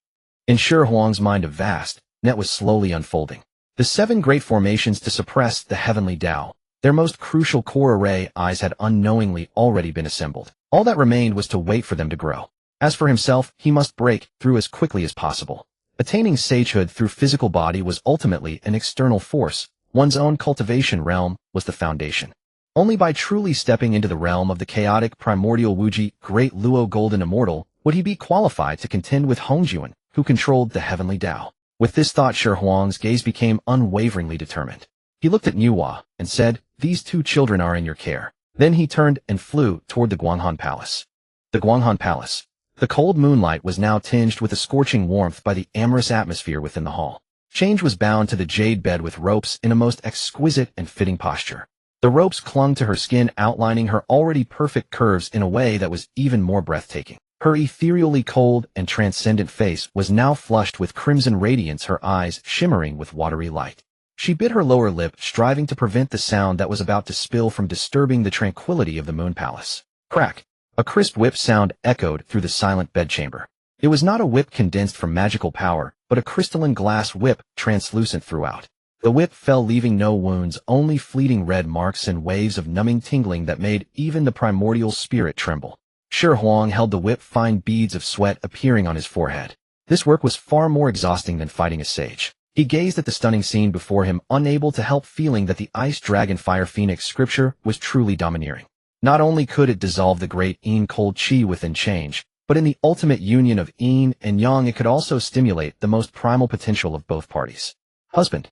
In Shi Huang's mind, a vast net was slowly unfolding. The 7 great formations to suppress the heavenly Tao, their most crucial core array eyes, had unknowingly already been assembled. All that remained was to wait for them to grow. As for himself, he must break through as quickly as possible. Attaining sagehood through physical body was ultimately an external force. One's own cultivation realm was the foundation. Only by truly stepping into the realm of the chaotic primordial Wuji, great Luo golden immortal, would he be qualified to contend with Hongjuan, who controlled the heavenly Tao. With this thought, Shi Huang's gaze became unwaveringly determined. He looked at Nuwa and said, "These 2 children are in your care." Then he turned and flew toward the Guanghan Palace. The Guanghan Palace. The cold moonlight was now tinged with a scorching warmth by the amorous atmosphere within the hall. Change was bound to the jade bed with ropes in a most exquisite and fitting posture. The ropes clung to her skin, outlining her already perfect curves in a way that was even more breathtaking. Her ethereally cold and transcendent face was now flushed with crimson radiance, her eyes shimmering with watery light. She bit her lower lip, striving to prevent the sound that was about to spill from disturbing the tranquility of the Moon Palace. Crack! A crisp whip sound echoed through the silent bedchamber. It was not a whip condensed from magical power, but a crystalline glass whip, translucent throughout. The whip fell, leaving no wounds, only fleeting red marks and waves of numbing tingling that made even the primordial spirit tremble. Shi Huang held the whip, fine beads of sweat appearing on his forehead. This work was far more exhausting than fighting a sage. He gazed at the stunning scene before him, unable to help feeling that the Ice Dragon Fire Phoenix scripture was truly domineering. Not only could it dissolve the great millennium-cold chi within change, but in the ultimate union of yin and yang it could also stimulate the most primal potential of both parties. Husband.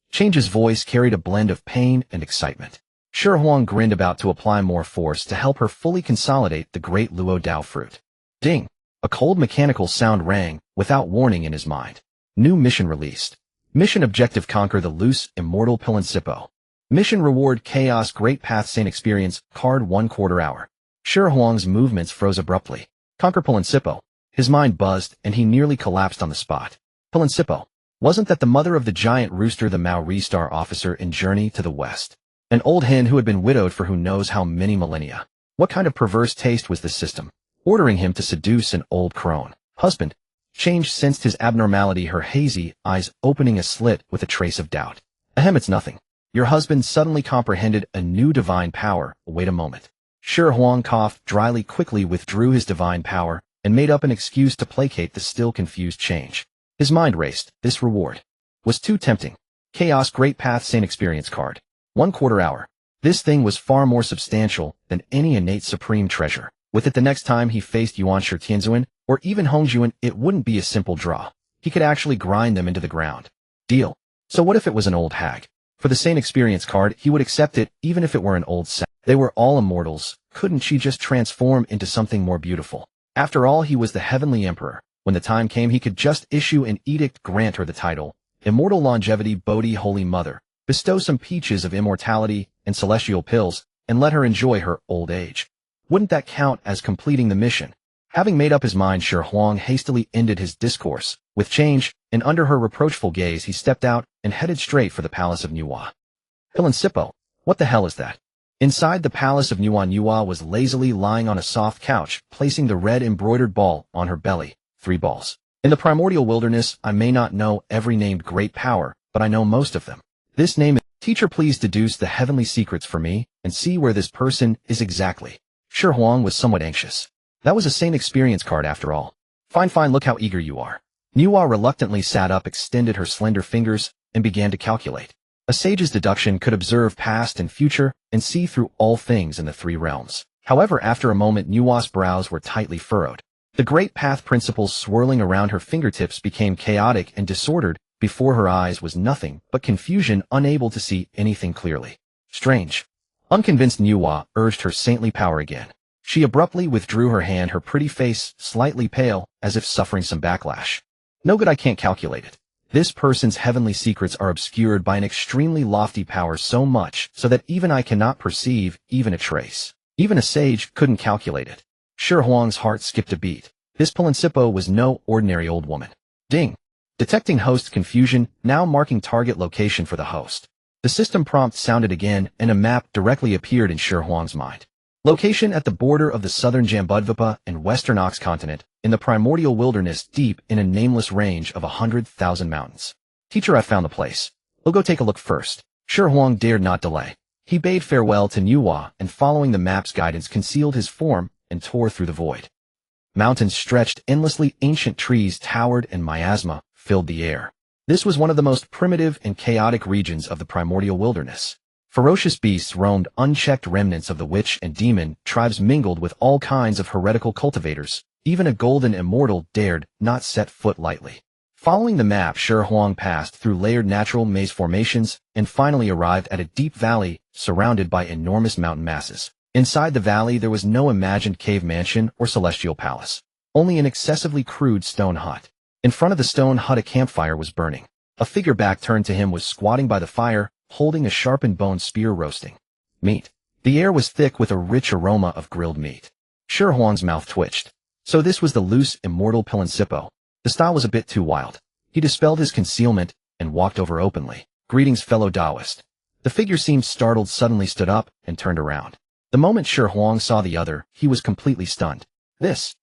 Change's voice carried a blend of pain and excitement. Shi Huang grinned, about to apply more force to help her fully consolidate the great Luo Dao fruit. Ding! A cold mechanical sound rang, without warning, in his mind. New mission released. Mission objective: conquer the loose, immortal Principio. Mission reward: Chaos Great Path Saint experience, card 1/4 hour. Shi Huang's movements froze abruptly. Conquer Principio. His mind buzzed, and he nearly collapsed on the spot. Principio. Wasn't that the mother of the giant rooster, the Maori Star officer in Journey to the West? An old hen who had been widowed for who knows how many millennia. What kind of perverse taste was this system, ordering him to seduce an old crone? Husband. Change sensed his abnormality, her hazy eyes opening a slit with a trace of doubt. Ahem, it's nothing. Your husband suddenly comprehended a new divine power. Wait a moment. Shi Huang coughed dryly, quickly withdrew his divine power, and made up an excuse to placate the still confused Change. His mind raced. This reward was too tempting. Chaos Great Path Saint experience card. 1/4 hour. This thing was far more substantial than any innate supreme treasure. With it, the next time he faced Yuan Shi Tianzuan, or even Hongjuan, it wouldn't be a simple draw. He could actually grind them into the ground. Deal. So what if it was an old hag? For the Saint experience card, he would accept it, even if it were an old sap. They were all immortals. Couldn't she just transform into something more beautiful? After all, he was the Heavenly Emperor. When the time came, he could just issue an edict, grant her the title, Immortal Longevity Bodhi Holy Mother, bestow some peaches of immortality and celestial pills, and let her enjoy her old age. Wouldn't that count as completing the mission? Having made up his mind, Shi Huang hastily ended his discourse with Change, and under her reproachful gaze he stepped out and headed straight for the palace of Nuwa. Principio. What the hell is that? Inside the palace of Nuwa was lazily lying on a soft couch, placing the red embroidered ball on her belly. 3 balls. In the primordial wilderness, I may not know every named great power, but I know most of them. This name is Teacher. Please deduce the heavenly secrets for me, and see where this person is exactly. Shi Huang was somewhat anxious. That was a Saint experience card after all. Fine, look how eager you are. Nuwa reluctantly sat up, extended her slender fingers, and began to calculate. A sage's deduction could observe past and future, and see through all things in the 3 realms. However, after a moment, Nuwa's brows were tightly furrowed. The great path principles swirling around her fingertips became chaotic and disordered. Before her eyes was nothing but confusion, unable to see anything clearly. Strange. Unconvinced, Nuwa urged her saintly power again. She abruptly withdrew her hand, her pretty face slightly pale, as if suffering some backlash. No good, I can't calculate it. This person's heavenly secrets are obscured by an extremely lofty power, so much so that even I cannot perceive even a trace. Even a sage couldn't calculate it. Shi Huang's heart skipped a beat. This Principio was no ordinary old woman. Ding. Detecting host confusion, now marking target location for the host. The system prompt sounded again, and a map directly appeared in Shi Huang's mind. Location at the border of the southern Jambudvipa and western Ox continent, in the primordial wilderness, deep in a nameless range of 100,000 mountains. Teacher, I found the place. We'll go take a look first. Shi Huang dared not delay. He bade farewell to Nuwa, and following the map's guidance, concealed his form and tore through the void. Mountains stretched endlessly, ancient trees towered, and miasma filled the air. This was one of the most primitive and chaotic regions of the primordial wilderness. Ferocious beasts roamed, unchecked remnants of the witch and demon tribes mingled with all kinds of heretical cultivators. Even a golden immortal dared not set foot lightly. Following the map, Shi Huang passed through layered natural maze formations and finally arrived at a deep valley surrounded by enormous mountain masses. Inside the valley, there was no imagined cave mansion or celestial palace, only an excessively crude stone hut. In front of the stone hut, a campfire was burning. A figure back turned to him was squatting by the fire, holding a sharpened bone spear roasting meat. The air was thick with a rich aroma of grilled meat. Shi Huang's mouth twitched. So this was the loose, immortal Principal. The style was a bit too wild. He dispelled his concealment and walked over openly. Greetings, fellow Taoist. The figure seemed startled, suddenly stood up and turned around. The moment Shi Huang saw the other, he was completely stunned. This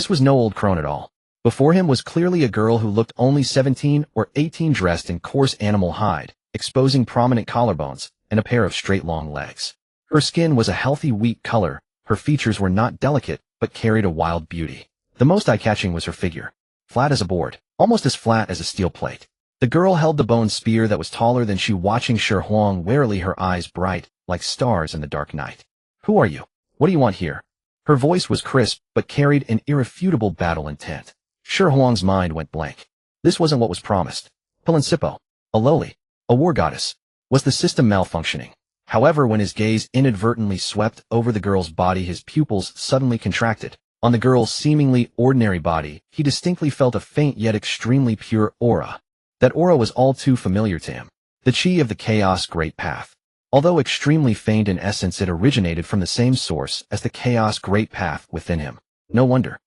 was no old crone at all. Before him was clearly a girl who looked only 17 or 18, dressed in coarse animal hide, exposing prominent collarbones and a pair of straight long legs. Her skin was a healthy wheat color. Her features were not delicate, but carried a wild beauty. The most eye-catching was her figure. Flat as a board, almost as flat as a steel plate. The girl held the bone spear that was taller than she, watching Shi Huang warily, her eyes bright, like stars in the dark night. Who are you? What do you want here? Her voice was crisp, but carried an irrefutable battle intent. Shi Huang's mind went blank. This wasn't what was promised. Principal, a lowly, a war goddess. Was the system malfunctioning? However, when his gaze inadvertently swept over the girl's body, his pupils suddenly contracted. On the girl's seemingly ordinary body, he distinctly felt a faint yet extremely pure aura. That aura was all too familiar to him. The chi of the Chaos Great Path. Although extremely faint in essence, it originated from the same source as the Chaos Great Path within him. No wonder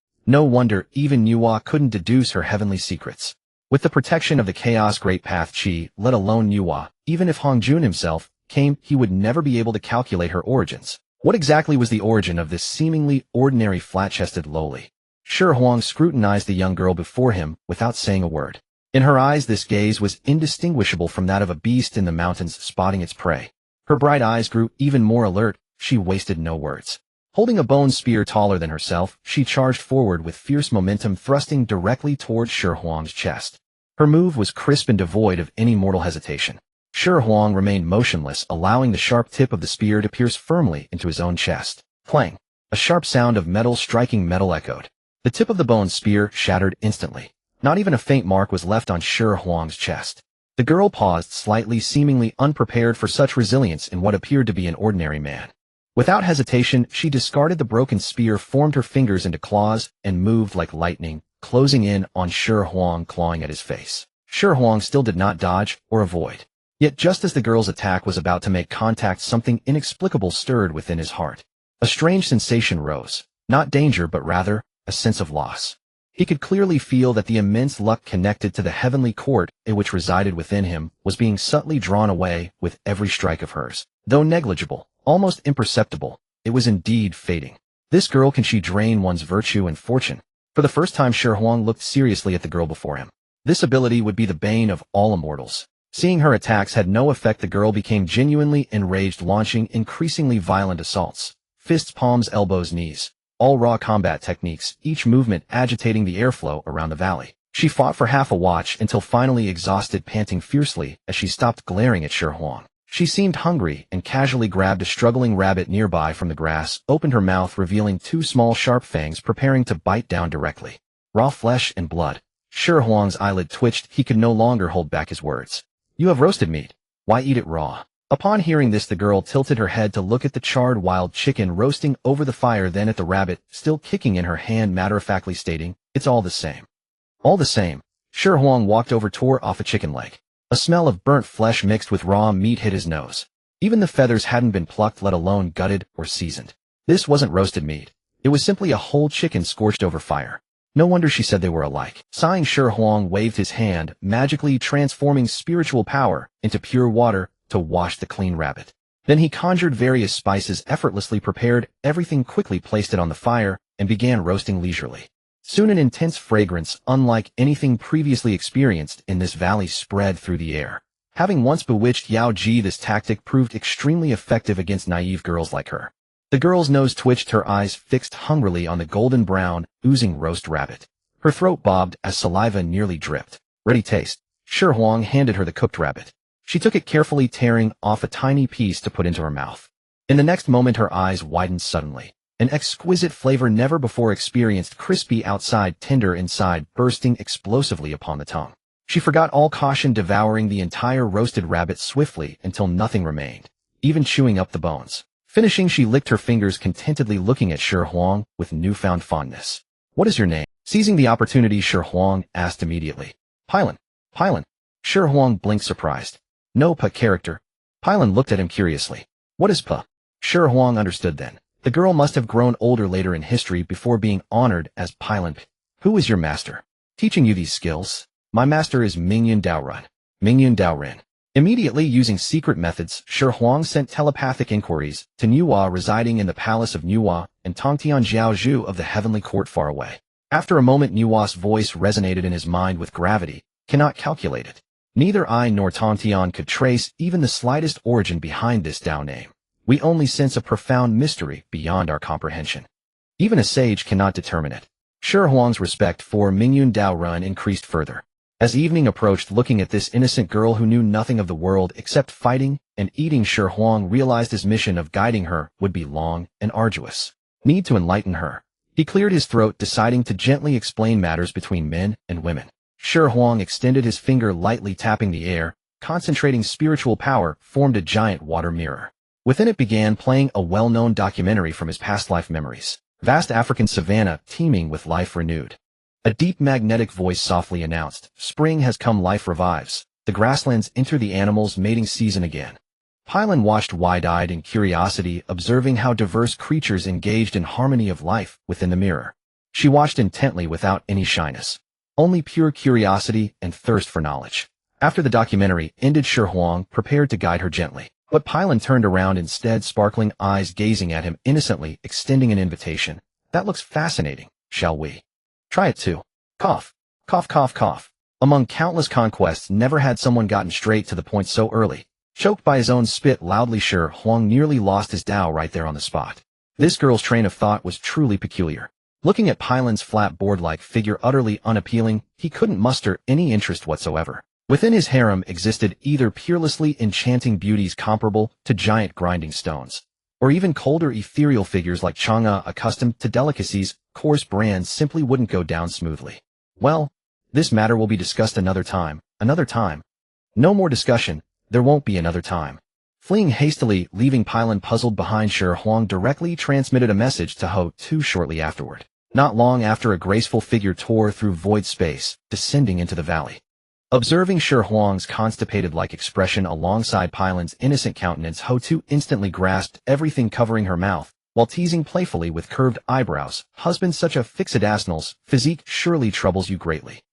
even Nuwa couldn't deduce her heavenly secrets. With the protection of the Chaos Great Path chi, let alone Nuwa, even if Hongjun himself came, he would never be able to calculate her origins. What exactly was the origin of this seemingly ordinary flat-chested lowly? Shi Huang scrutinized the young girl before him without saying a word. In her eyes, this gaze was indistinguishable from that of a beast in the mountains spotting its prey. Her bright eyes grew even more alert. She wasted no words. Holding a bone spear taller than herself, she charged forward with fierce momentum, thrusting directly towards Shi Huang's chest. Her move was crisp and devoid of any mortal hesitation. Shi Huang remained motionless, allowing the sharp tip of the spear to pierce firmly into his own chest. Clang! A sharp sound of metal striking metal echoed. The tip of the bone spear shattered instantly. Not even a faint mark was left on Shi Huang's chest. The girl paused slightly, seemingly unprepared for such resilience in what appeared to be an ordinary man. Without hesitation, she discarded the broken spear, formed her fingers into claws, and moved like lightning, closing in on Shi Huang, clawing at his face. Shi Huang still did not dodge or avoid. Yet just as the girl's attack was about to make contact, something inexplicable stirred within his heart. A strange sensation rose. Not danger, but rather a sense of loss. He could clearly feel that the immense luck connected to the heavenly court which resided within him was being subtly drawn away with every strike of hers. Though negligible, almost imperceptible, it was indeed fading. This girl, can she drain one's virtue and fortune? For the first time, Shi Huang looked seriously at the girl before him. This ability would be the bane of all immortals. Seeing her attacks had no effect, the girl became genuinely enraged, launching increasingly violent assaults. Fists, palms, elbows, knees. All raw combat techniques, each movement agitating the airflow around the valley. She fought for half a watch until finally exhausted, panting fiercely as she stopped glaring at Shi Huang. She seemed hungry and casually grabbed a struggling rabbit nearby from the grass, opened her mouth, revealing two small sharp fangs, preparing to bite down directly. Raw flesh and blood. Shi Huang's eyelid twitched. He could no longer hold back his words. You have roasted meat. Why eat it raw? Upon hearing this, the girl tilted her head to look at the charred wild chicken roasting over the fire, then at the rabbit, still kicking in her hand, matter-of-factly stating, "It's all the same." All the same. Shi Huang walked over, tore off a chicken leg. A smell of burnt flesh mixed with raw meat hit his nose. Even the feathers hadn't been plucked, let alone gutted or seasoned. This wasn't roasted meat. It was simply a whole chicken scorched over fire. No wonder she said they were alike. Sighing, Shi Huang waved his hand, magically transforming spiritual power into pure water to wash the clean rabbit. Then he conjured various spices, effortlessly prepared everything, quickly placed it on the fire, and began roasting leisurely. Soon an intense fragrance, unlike anything previously experienced in this valley, spread through the air. Having once bewitched Yao Ji, this tactic proved extremely effective against naive girls like her. The girl's nose twitched, her eyes fixed hungrily on the golden brown, oozing roast rabbit. Her throat bobbed as saliva nearly dripped. Ready, taste. Shi Huang handed her the cooked rabbit. She took it carefully, tearing off a tiny piece to put into her mouth. In the next moment, her eyes widened suddenly. An exquisite flavor never before experienced, crispy outside, tender inside, bursting explosively upon the tongue. She forgot all caution, devouring the entire roasted rabbit swiftly until nothing remained, even chewing up the bones. Finishing, she licked her fingers contentedly, looking at Shi Huang with newfound fondness. What is your name? Seizing the opportunity, Shi Huang asked immediately. Pilin. Shi Huang blinked, surprised. No character. Pylon looked at him curiously. What is Pa? Shi Huang understood then. The girl must have grown older later in history before being honored as Pylon. Who is your master? Teaching you these skills? My master is Mingyun Daorun. Mingyun Daorin. Immediately using secret methods, Shi Huang sent telepathic inquiries to Nuwa residing in the palace of Nuwa and Tongtian Jiaozhu of the heavenly court far away. After a moment Nuwa's voice resonated in his mind with gravity. Cannot calculate it. Neither I nor Tongtian could trace even the slightest origin behind this Dao name. We only sense a profound mystery beyond our comprehension. Even a sage cannot determine it. Shi Huang's respect for Mingyun Daorun increased further. As evening approached, looking at this innocent girl who knew nothing of the world except fighting and eating, Shi Huang realized his mission of guiding her would be long and arduous. Need to enlighten her. He cleared his throat, deciding to gently explain matters between men and women. Shi Huang extended his finger, lightly tapping the air, concentrating spiritual power, formed a giant water mirror. Within it began playing a well-known documentary from his past life memories. Vast African savanna teeming with life renewed. A deep magnetic voice softly announced, "Spring has come, life revives. The grasslands enter the animals' mating season again." Pylon watched wide-eyed in curiosity, observing how diverse creatures engaged in harmony of life within the mirror. She watched intently without any shyness. Only pure curiosity and thirst for knowledge. After the documentary ended, Shi Huang prepared to guide her gently. But Pylon turned around instead, sparkling eyes gazing at him innocently, extending an invitation. "That looks fascinating. Shall we try it too?" Cough. Cough, cough, cough. Among countless conquests, never had someone gotten straight to the point so early. Choked by his own spit loudly, Shi Huang nearly lost his Dao right there on the spot. This girl's train of thought was truly peculiar. Looking at Pylon's flat board-like figure, utterly unappealing, he couldn't muster any interest whatsoever. Within his harem existed either peerlessly enchanting beauties comparable to giant grinding stones, or even colder ethereal figures like Chang'e accustomed to delicacies. Coarse brands simply wouldn't go down smoothly. Well, this matter will be discussed another time. Another time. No more discussion, there won't be another time. Fleeing hastily, leaving Pylon puzzled behind, Shi Huang directly transmitted a message to Ho-Tu shortly afterward. Not long after, a graceful figure tore through void space, descending into the valley. Observing Shi Huang's constipated-like expression alongside Pylon's innocent countenance, Ho-Tu instantly grasped everything, covering her mouth, while teasing playfully with curved eyebrows. "Husband, such a fixed-assnal's physique surely troubles you greatly."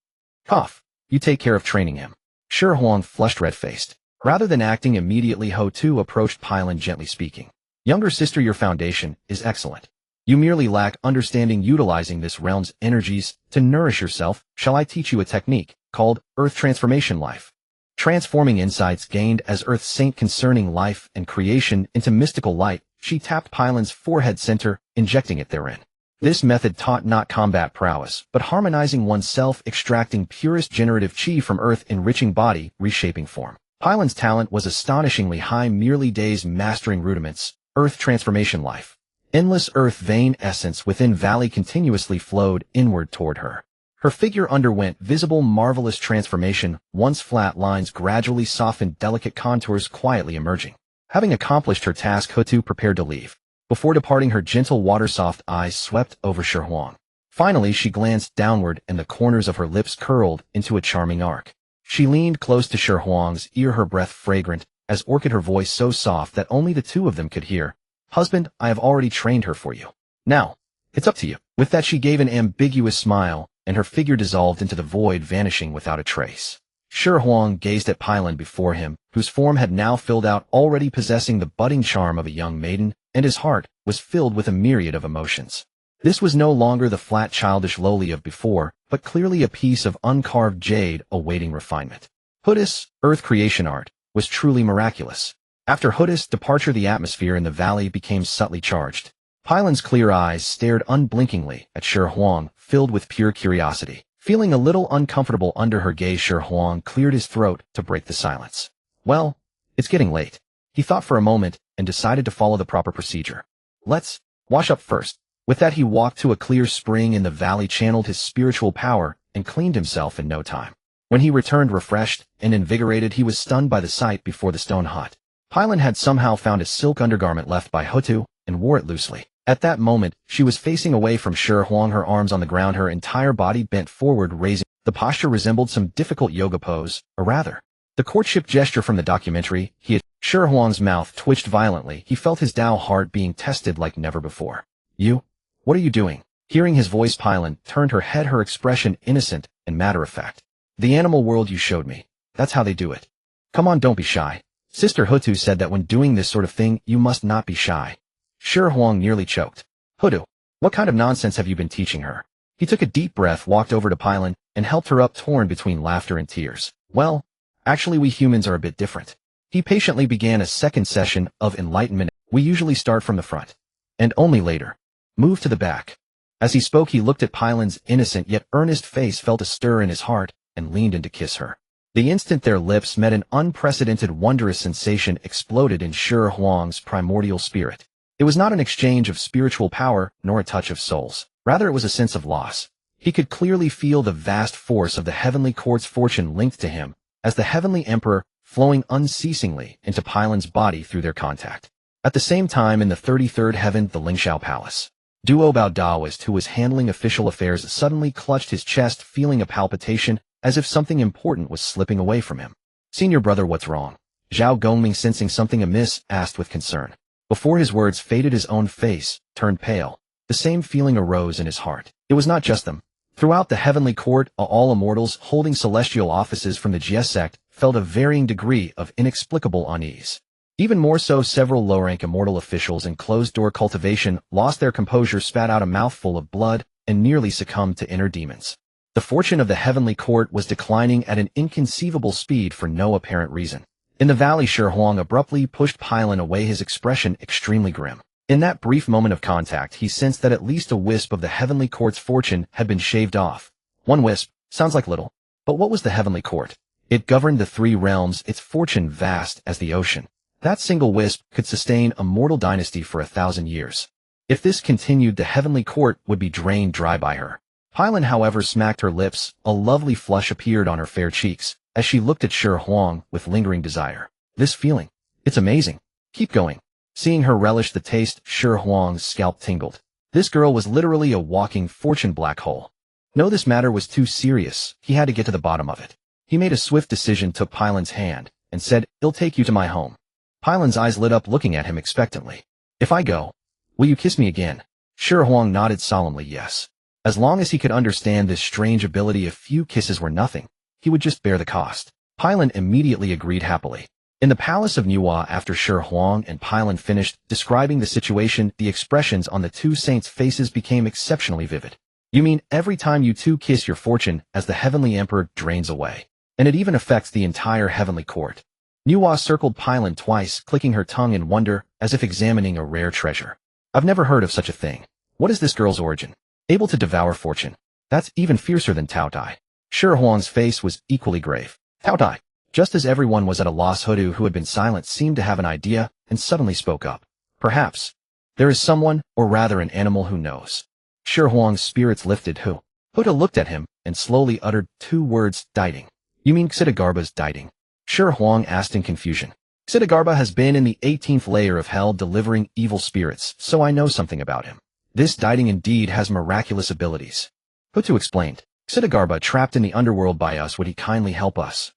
Cough. "You take care of training him." Shi Huang flushed red-faced. Rather than acting immediately, Ho-Tu approached Pylon, gently speaking. "Younger sister, your foundation is excellent. You merely lack understanding utilizing this realm's energies to nourish yourself. Shall I teach you a technique called Earth Transformation Life? Transforming insights gained as Earth Saint concerning life and creation into mystical light." She tapped Pylon's forehead center, injecting it therein. This method taught not combat prowess, but harmonizing oneself, extracting purest generative chi from Earth, enriching body, reshaping form. Pylon's talent was astonishingly high, merely days mastering rudiments. Earth Transformation Life. Endless earth vein essence within valley continuously flowed inward toward her. Her figure underwent visible marvelous transformation. Once flat lines gradually softened, delicate contours quietly emerging. Having accomplished her task, Ho-Tu prepared to leave. Before departing, her gentle water-soft eyes swept over Shi Huang. Finally, she glanced downward, and the corners of her lips curled into a charming arc. She leaned close to Shi Huang's ear, her breath fragrant as orchid, her voice so soft that only the two of them could hear. "Husband, I have already trained her for you. Now, it's up to you." With that, she gave an ambiguous smile, and her figure dissolved into the void, vanishing without a trace. Shi Huang gazed at Pylon before him, whose form had now filled out, already possessing the budding charm of a young maiden, and his heart was filled with a myriad of emotions. This was no longer the flat childish lowly of before, but clearly a piece of uncarved jade awaiting refinement. Hood's earth creation art was truly miraculous. After Hood's departure, the atmosphere in the valley became subtly charged. Pylon's clear eyes stared unblinkingly at Shi Huang, filled with pure curiosity. Feeling a little uncomfortable under her gaze, Shi Huang cleared his throat to break the silence. "Well, it's getting late." He thought for a moment and decided to follow the proper procedure. "Let's wash up first." With that, he walked to a clear spring in the valley, channeled his spiritual power, and cleaned himself in no time. When he returned refreshed and invigorated, he was stunned by the sight before the stone hut. Pylon had somehow found a silk undergarment left by Ho-Tu and wore it loosely. At that moment, she was facing away from Shi Huang, her arms on the ground, her entire body bent forward, raising. The posture resembled some difficult yoga pose, or rather, The courtship gesture from the documentary, Shi Huang's mouth twitched violently. He felt his Dao heart being tested like never before. You? What are you doing? Hearing his voice, Pylon turned her head, her expression innocent and matter-of-fact. The animal world you showed me. That's how they do it. Come on, don't be shy. Sister Hutu said that when doing this sort of thing, you must not be shy. Shi Huang nearly choked. Hutu, what kind of nonsense have you been teaching her? He took a deep breath, walked over to Pylon, and helped her up, torn between laughter and tears. Well, actually we humans are a bit different. He patiently began a second session of enlightenment. We usually start from the front. And only later. Move to the back. As he spoke, he looked at Pylon's innocent yet earnest face, felt a stir in his heart, and leaned in to kiss her. The instant their lips met, an unprecedented, wondrous sensation exploded in Shi Huang's primordial spirit. It was not an exchange of spiritual power, nor a touch of souls. Rather, it was a sense of loss. He could clearly feel the vast force of the heavenly court's fortune linked to him, as the heavenly emperor, flowing unceasingly into Pylon's body through their contact. At the same time, in the 33rd heaven, the Lingxiao Palace, Duo Bao Daoist, who was handling official affairs, suddenly clutched his chest, feeling a palpitation, as if something important was slipping away from him. Senior brother, what's wrong? Zhao Gongming, sensing something amiss, asked with concern. Before his words faded, his own face turned pale. The same feeling arose in his heart. It was not just them. Throughout the heavenly court, all immortals holding celestial offices from the Jie sect felt a varying degree of inexplicable unease. Even more so, several low-rank immortal officials in closed-door cultivation lost their composure, spat out a mouthful of blood, and nearly succumbed to inner demons. The fortune of the heavenly court was declining at an inconceivable speed for no apparent reason. In the valley, Shi Huang abruptly pushed Pylon away, his expression extremely grim. In that brief moment of contact, he sensed that at least a wisp of the heavenly court's fortune had been shaved off. One wisp sounds like little, but what was the heavenly court? It governed the three realms, its fortune vast as the ocean. That single wisp could sustain a mortal dynasty for 1,000 years. If this continued, the heavenly court would be drained dry by her. Pylon, however, smacked her lips. A lovely flush appeared on her fair cheeks as she looked at Shi Huang with lingering desire. This feeling, it's amazing. Keep going. Seeing her relish the taste, Shi Huang's scalp tingled. This girl was literally a walking fortune black hole. No, this matter was too serious. He had to get to the bottom of it. He made a swift decision, took Pylon's hand, and said, "I'll take you to my home." Pylon's eyes lit up, looking at him expectantly. "If I go, will you kiss me again?" Shi Huang nodded solemnly yes. As long as he could understand this strange ability, a few kisses were nothing. He would just bear the cost. Pylon immediately agreed happily. In the palace of Nuwa, after Shi Huang and Pylon finished describing the situation, the expressions on the two saints' faces became exceptionally vivid. "You mean every time you two kiss, your fortune as the heavenly emperor drains away? And it even affects the entire heavenly court?" Nuwa circled Pylon twice, clicking her tongue in wonder, as if examining a rare treasure. "I've never heard of such a thing. What is this girl's origin? Able to devour fortune. That's even fiercer than Tao Dai." Shi Huang's face was equally grave. Tao Dai. Just as everyone was at a loss, Hutu, who had been silent, seemed to have an idea and suddenly spoke up. "Perhaps there is someone, or rather an animal, who knows." Shi Huang's spirits lifted. Who? Hutu looked at him and slowly uttered two words, "Dieting." "You mean Xidegarba's dieting?" Shi Huang asked in confusion. "Xidegarba has been in the 18th layer of hell delivering evil spirits, so I know something about him. This dieting indeed has miraculous abilities." Hutu explained. "Xidegarba trapped in the underworld by us, would he kindly help us?"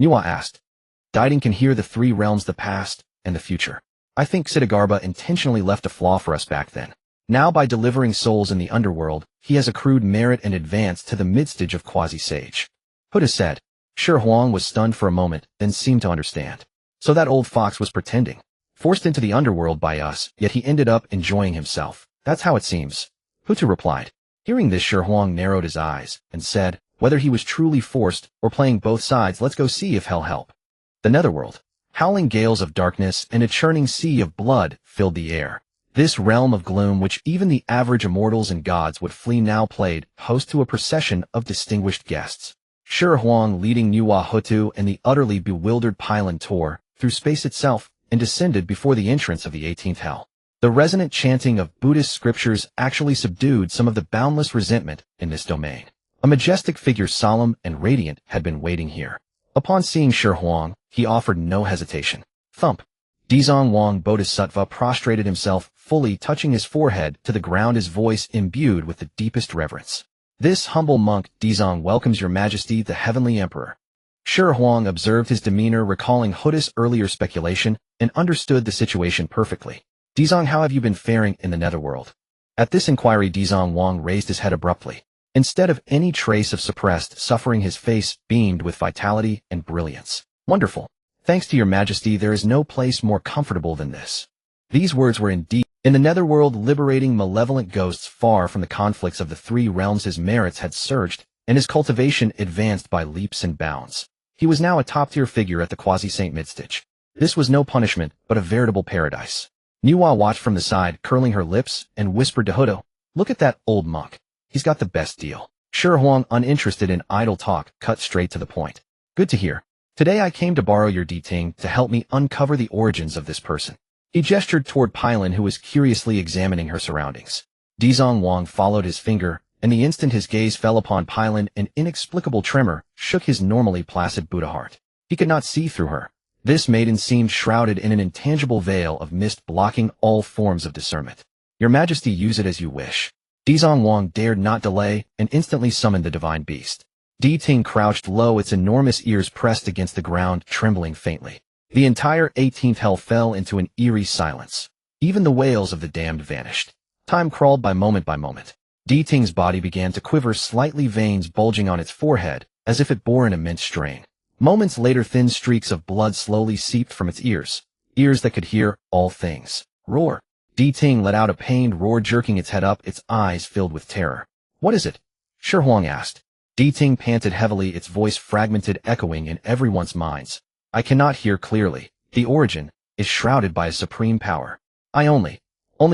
Nuwa asked. "Dieting can hear the three realms, the past and the future. I think Xidegarba intentionally left a flaw for us back then. Now, by delivering souls in the underworld, he has accrued merit and advanced to the mid-stage of quasi-sage." Hutu said. Shi Huang was stunned for a moment, then seemed to understand. So that old fox was pretending. Forced into the underworld by us, yet he ended up enjoying himself. "That's how it seems," Hutu replied. Hearing this, Shi Huang narrowed his eyes and said, "Whether he was truly forced or playing both sides, let's go see if hell help." The netherworld. Howling gales of darkness and a churning sea of blood filled the air. This realm of gloom, which even the average immortals and gods would flee, now played host to a procession of distinguished guests. Shi Huang, leading Nuwa, Hutu, and the utterly bewildered Pylon, tore through space itself and descended before the entrance of the 18th hell. The resonant chanting of Buddhist scriptures actually subdued some of the boundless resentment in this domain. A majestic figure, solemn and radiant, had been waiting here. Upon seeing Shi Huang, he offered no hesitation. Thump. Dijun Wang Bodhisattva prostrated himself, fully touching his forehead to the ground, his voice imbued with the deepest reverence. "This humble monk, Dijun, welcomes your majesty, the heavenly emperor." Shi Huang observed his demeanor, recalling Huda's earlier speculation, and understood the situation perfectly. Dijun, how have you been faring in the netherworld? At this inquiry, Dijun Wang raised his head abruptly. Instead of any trace of suppressed suffering, his face beamed with vitality and brilliance. Wonderful. Thanks to your majesty, there is no place more comfortable than this. These words were indeed in the netherworld, liberating malevolent ghosts far from the conflicts of the three realms. His merits had surged, and his cultivation advanced by leaps and bounds. He was now a top-tier figure at the Quasi-Saint Midstitch. This was no punishment, but a veritable paradise. Nuwa watched from the side, curling her lips, and whispered to Huda, "Look at that old monk. He's got the best deal." Shi Huang, uninterested in idle talk, cut straight to the point. "Good to hear. Today I came to borrow your Dijun to help me uncover the origins of this person." He gestured toward Pylon, who was curiously examining her surroundings. Dijun Wang followed his finger, and the instant his gaze fell upon Pylon, an inexplicable tremor shook his normally placid Buddha heart. He could not see through her. This maiden seemed shrouded in an intangible veil of mist, blocking all forms of discernment. "Your Majesty, use it as you wish." Dijun Wang dared not delay, and instantly summoned the divine beast. Dijun crouched low, its enormous ears pressed against the ground, trembling faintly. The entire 18th hell fell into an eerie silence. Even the wails of the damned vanished. Time crawled by moment by moment. Dijun's body began to quiver slightly, veins bulging on its forehead, as if it bore an immense strain. Moments later, thin streaks of blood slowly seeped from its ears that could hear all things. Roar. Dijun let out a pained roar, jerking its head up, its eyes filled with terror. "What is it?" Shi Huang asked. Dijun panted heavily, its voice fragmented, echoing in everyone's minds. "I cannot hear clearly. The origin is shrouded by a supreme power. I only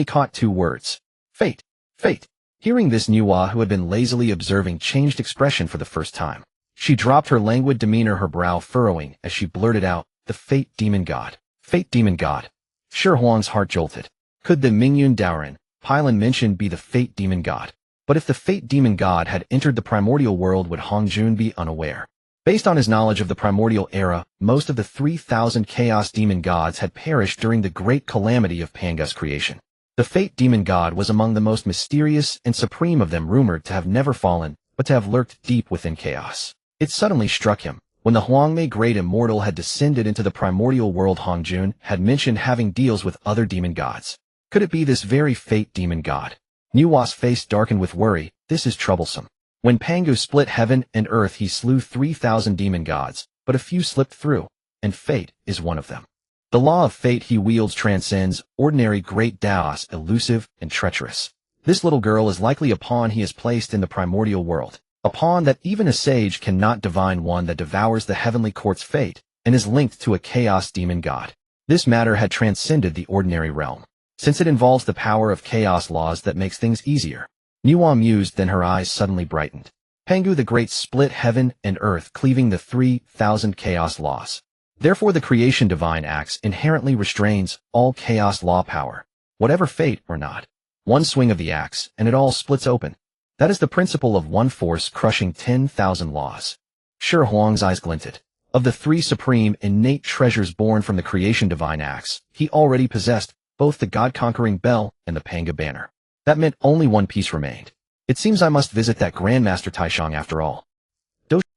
caught 2 words. Fate. Fate." Hearing this, Nuwa, who had been lazily observing, changed expression for the first time. She dropped her languid demeanor, her brow furrowing, as she blurted out, "The Fate Demon God. Fate Demon God." Shi Huang's heart jolted. Could the Mingyun Daoren Pylon mentioned be the Fate Demon God? But if the Fate Demon God had entered the Primordial World, would Hongjun be unaware? Based on his knowledge of the Primordial Era, most of the 3,000 Chaos Demon Gods had perished during the great calamity of Panga's creation. The Fate Demon God was among the most mysterious and supreme of them, rumored to have never fallen, but to have lurked deep within chaos. It suddenly struck him. When the Huangmei Great Immortal had descended into the Primordial World, Hongjun had mentioned having deals with other demon gods. Could it be this very Fate Demon God? Nuwa's face darkened with worry. This is troublesome. When Pangu split heaven and earth, he slew 3,000 demon gods, but a few slipped through, and Fate is one of them. The law of fate he wields transcends ordinary great Daos, elusive and treacherous. This little girl is likely a pawn he has placed in the Primordial World, a pawn that even a sage cannot divine, one that devours the heavenly court's fate and is linked to a chaos demon god. This matter had transcended the ordinary realm, since it involves the power of chaos laws that makes things easier. Nuwa mused, then her eyes suddenly brightened. Pangu the Great split heaven and earth, cleaving the 3,000 chaos laws. Therefore the creation divine axe inherently restrains all chaos law power, whatever fate or not. One swing of the axe, and it all splits open. That is the principle of one force crushing 10,000 laws. Shi Huang's eyes glinted. Of the 3 supreme innate treasures born from the creation divine axe, he already possessed both the god-conquering bell and the Panga banner. That meant only one piece remained. It seems I must visit that Grandmaster Taishang after all.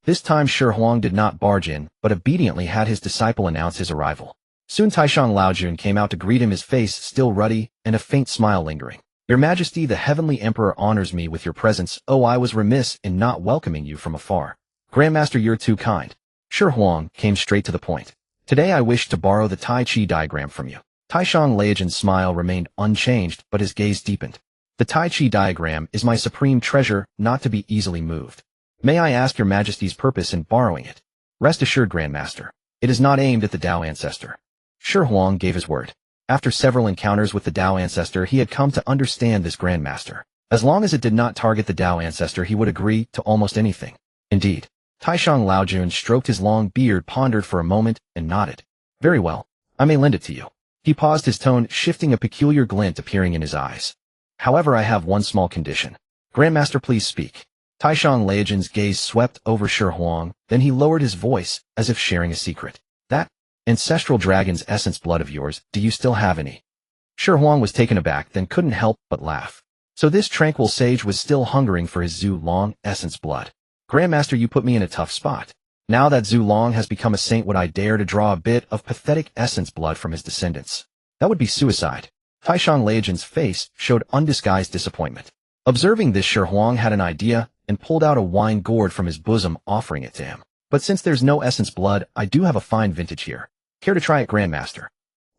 This time Shi Huang did not barge in, but obediently had his disciple announce his arrival. Soon Taishang Laojun came out to greet him, his face still ruddy and a faint smile lingering. "Your Majesty, the Heavenly Emperor honors me with your presence. Oh, I was remiss in not welcoming you from afar." "Grandmaster, you're too kind." Shi Huang came straight to the point. "Today I wish to borrow the Tai Chi diagram from you." Taishang Laojun's smile remained unchanged, but his gaze deepened. "The Tai Chi diagram is my supreme treasure, not to be easily moved. May I ask your Majesty's purpose in borrowing it?" "Rest assured, Grandmaster, it is not aimed at the Tao Ancestor." Shi Huang gave his word. After several encounters with the Tao Ancestor, he had come to understand this Grandmaster. As long as it did not target the Tao Ancestor, he would agree to almost anything. Indeed. Taishang Laojun stroked his long beard, pondered for a moment, and nodded. "Very well, I may lend it to you." He paused, his tone shifting, a peculiar glint appearing in his eyes. "However, I have one small condition." "Grandmaster, please speak." Taishang Laojun's gaze swept over Shi Huang, then he lowered his voice, as if sharing a secret. "That ancestral dragon's essence blood of yours, do you still have any?" Shi Huang was taken aback, then couldn't help but laugh. So this tranquil sage was still hungering for his Zhu Long essence blood. "Grandmaster, you put me in a tough spot." Now that Zhu Long has become a saint, would I dare to draw a bit of pathetic essence blood from his descendants? That would be suicide. Taishan Leijin's face showed undisguised disappointment. Observing this, Shi Huang had an idea and pulled out a wine gourd from his bosom, offering it to him. But since there's no essence blood, I do have a fine vintage here. Care to try it, Grandmaster?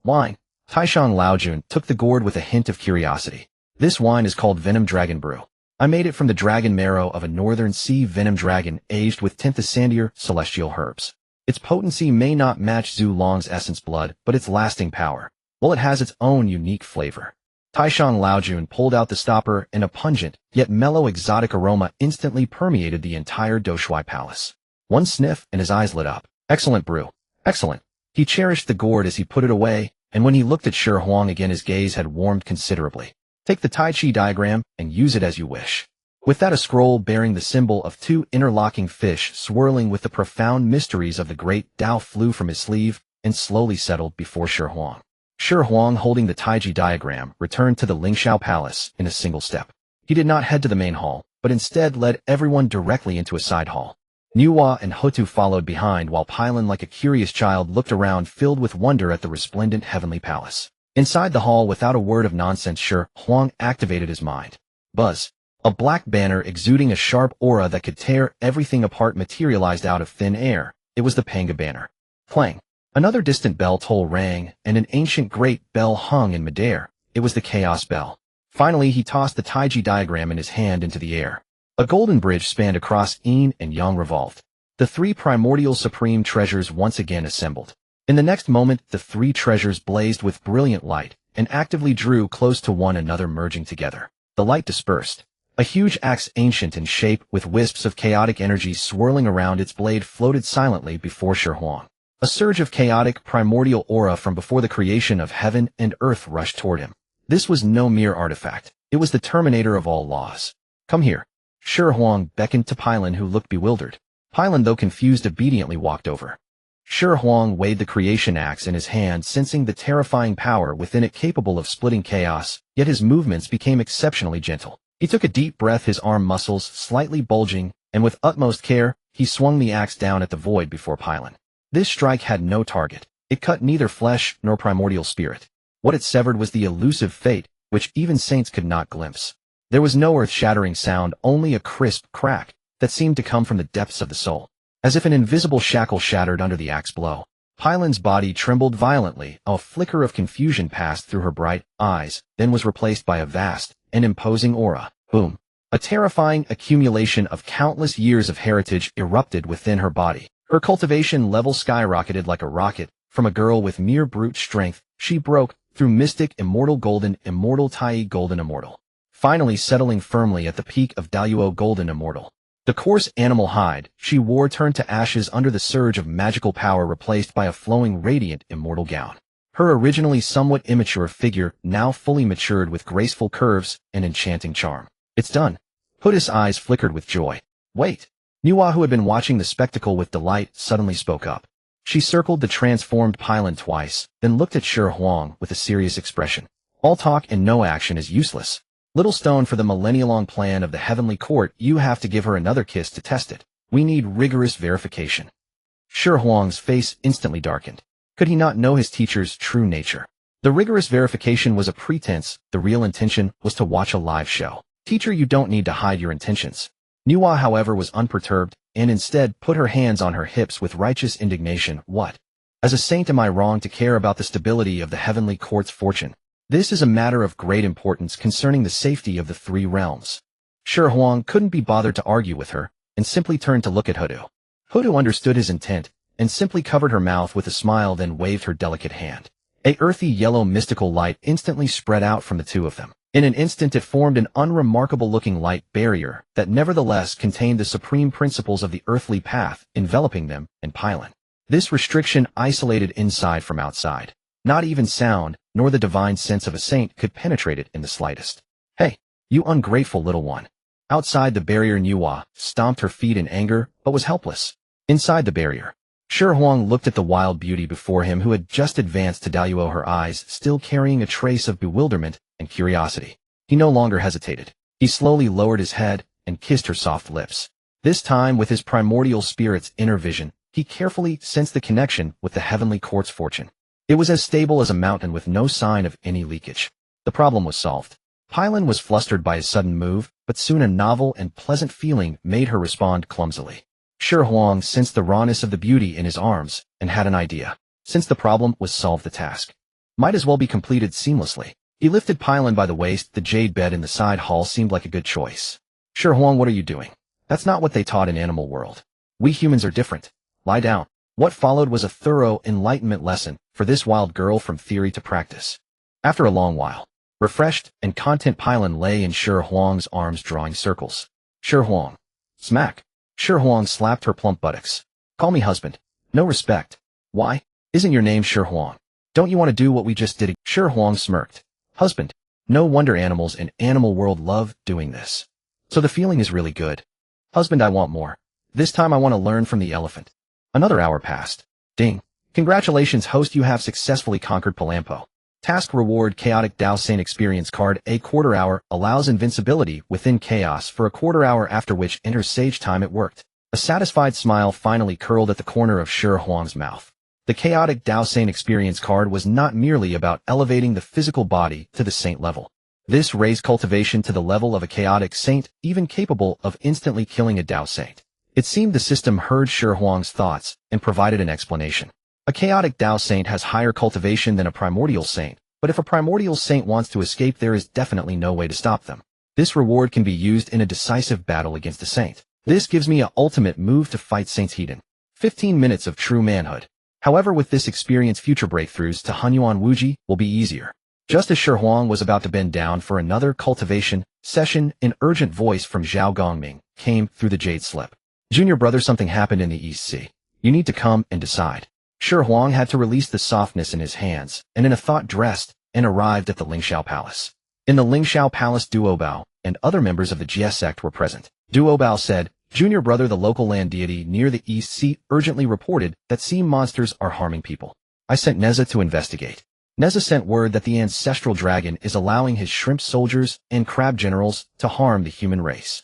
Wine. Taishan Laojun took the gourd with a hint of curiosity. This wine is called Venom Dragon Brew. I made it from the dragon marrow of a northern sea venom dragon aged with Tinthasandier celestial herbs. Its potency may not match Zhu Long's essence blood, but its lasting power, well, it has its own unique flavor. Taishan Laojun pulled out the stopper, and a pungent, yet mellow exotic aroma instantly permeated the entire Doshui Palace. One sniff, and his eyes lit up. Excellent brew. Excellent. He cherished the gourd as he put it away, and when he looked at Shi Huang again, his gaze had warmed considerably. Take the Tai Chi diagram and use it as you wish. With that, a scroll bearing the symbol of two interlocking fish swirling with the profound mysteries of the great Tao flew from his sleeve and slowly settled before Shi Huang. Shi Huang, holding the Taiji diagram, returned to the Lingxiao Palace in a single step. He did not head to the main hall, but instead led everyone directly into a side hall. Nuwa and Hotu followed behind, while Pylon, like a curious child, looked around, filled with wonder at the resplendent heavenly palace. Inside the hall, without a word of nonsense, Shi Huang activated his mind. Buzz. A black banner exuding a sharp aura that could tear everything apart materialized out of thin air. It was the Panga banner. Clang. Another distant bell toll rang, and an ancient great bell hung in midair. It was the Chaos Bell. Finally, he tossed the Taiji diagram in his hand into the air. A golden bridge spanned across Yin and Yang, revolved. The three primordial supreme treasures once again assembled. In the next moment, the three treasures blazed with brilliant light and actively drew close to one another, merging together. The light dispersed. A huge axe, ancient in shape, with wisps of chaotic energy swirling around its blade, floated silently before Shi Huang. A surge of chaotic, primordial aura from before the creation of heaven and earth rushed toward him. This was no mere artifact. It was the terminator of all laws. Come here. Shi Huang beckoned to Pylon, who looked bewildered. Pylon, though confused, obediently walked over. Shi Huang weighed the creation axe in his hand, sensing the terrifying power within it, capable of splitting chaos, yet his movements became exceptionally gentle. He took a deep breath, his arm muscles slightly bulging, and with utmost care, he swung the axe down at the void before Pylon. This strike had no target. It cut neither flesh nor primordial spirit. What it severed was the elusive fate, which even saints could not glimpse. There was no earth-shattering sound, only a crisp crack that seemed to come from the depths of the soul. As if an invisible shackle shattered under the axe blow, Pylon's body trembled violently. A flicker of confusion passed through her bright eyes, then was replaced by a vast and imposing aura. Boom! A terrifying accumulation of countless years of heritage erupted within her body. Her cultivation level skyrocketed like a rocket. From a girl with mere brute strength, she broke through mystic, immortal, golden, immortal, Tai golden, immortal, finally settling firmly at the peak of Daluo golden, immortal. The coarse animal hide she wore turned to ashes under the surge of magical power, replaced by a flowing, radiant, immortal gown. Her originally somewhat immature figure now fully matured with graceful curves and enchanting charm. It's done. Hood's eyes flickered with joy. Wait. Nuwa, who had been watching the spectacle with delight, suddenly spoke up. She circled the transformed Pylon twice, then looked at Shi Huang with a serious expression. All talk and no action is useless. Little stone for the millennia-long plan of the heavenly court. You have to give her another kiss to test it. We need rigorous verification. Shi Huang's face instantly darkened. Could he not know his teacher's true nature? The rigorous verification was a pretense. The real intention was to watch a live show. Teacher, you don't need to hide your intentions. Nuwa, however, was unperturbed, and instead put her hands on her hips with righteous indignation. What? As a saint, am I wrong to care about the stability of the heavenly court's fortune? This is a matter of great importance concerning the safety of the three realms. Shi Huang couldn't be bothered to argue with her, and simply turned to look at Hoodoo. Hoodoo understood his intent, and simply covered her mouth with a smile, then waved her delicate hand. A earthy yellow mystical light instantly spread out from the two of them. In an instant, it formed an unremarkable-looking light barrier that nevertheless contained the supreme principles of the earthly path enveloping them and Pylon. This restriction isolated inside from outside. Not even sound, nor the divine sense of a saint, could penetrate it in the slightest. Hey, you ungrateful little one. Outside the barrier, Nuwa stomped her feet in anger, but was helpless. Inside the barrier, Shi Huang looked at the wild beauty before him, who had just advanced to Daluo, her eyes still carrying a trace of bewilderment and curiosity. He no longer hesitated. He slowly lowered his head and kissed her soft lips. This time, with his primordial spirit's inner vision, He carefully sensed the connection with the heavenly court's fortune. It was as stable as a mountain with no sign of any leakage. The problem was solved. Pylon was flustered by his sudden move, but soon a novel and pleasant feeling made her respond clumsily. Shi Huang sensed the rawness of the beauty in his arms and had an idea. Since the problem was solved, the task might as well be completed seamlessly. He lifted Pylon by the waist. The jade bed in the side hall seemed like a good choice. Shi Huang, what are you doing? That's not what they taught in Animal World. We humans are different. Lie down. What followed was a thorough enlightenment lesson for this wild girl from theory to practice. After a long while, refreshed and content, Pylon lay in Shi Huang's arms, drawing circles. Shi Huang. Smack. Shi Huang slapped her plump buttocks. Call me husband. No respect. Why? Isn't your name Shi Huang? Don't you want to do what we just did? Shi Huang smirked. Husband. No wonder animals in Animal World love doing this. So the feeling is really good. Husband, I want more. This time I want to learn from the elephant. Another hour passed. Ding. Congratulations, host, you have successfully conquered Palampo. Task reward: Chaotic Dao Saint experience card. A quarter hour allows invincibility within chaos for a quarter hour, after which enters sage time. It worked. A satisfied smile finally curled at the corner of Shi Huang's mouth. The Chaotic Dao Saint experience card was not merely about elevating the physical body to the saint level. This raised cultivation to the level of a chaotic saint, even capable of instantly killing a Dao Saint. It seemed the system heard Shi Huang's thoughts and provided an explanation. A chaotic Dao Saint has higher cultivation than a primordial saint, but if a primordial saint wants to escape, there is definitely no way to stop them. This reward can be used in a decisive battle against a saint. This gives me a ultimate move to fight Saints Hidden. 15 minutes of true manhood. However, with this experience, future breakthroughs to Hunyuan Wuji will be easier. Just as Shi Huang was about to bend down for another cultivation session, an urgent voice from Zhao Gongming came through the jade slip. Junior brother, something happened in the East Sea. You need to come and decide. Shi Huang had to release the softness in his hands, and in a thought dressed and arrived at the Lingxiao Palace. In the Lingxiao Palace, Duobao and other members of the Jie sect were present. Duobao said, Junior brother, the local land deity near the East Sea urgently reported that sea monsters are harming people. I sent Neza to investigate. Neza sent word that the ancestral dragon is allowing his shrimp soldiers and crab generals to harm the human race.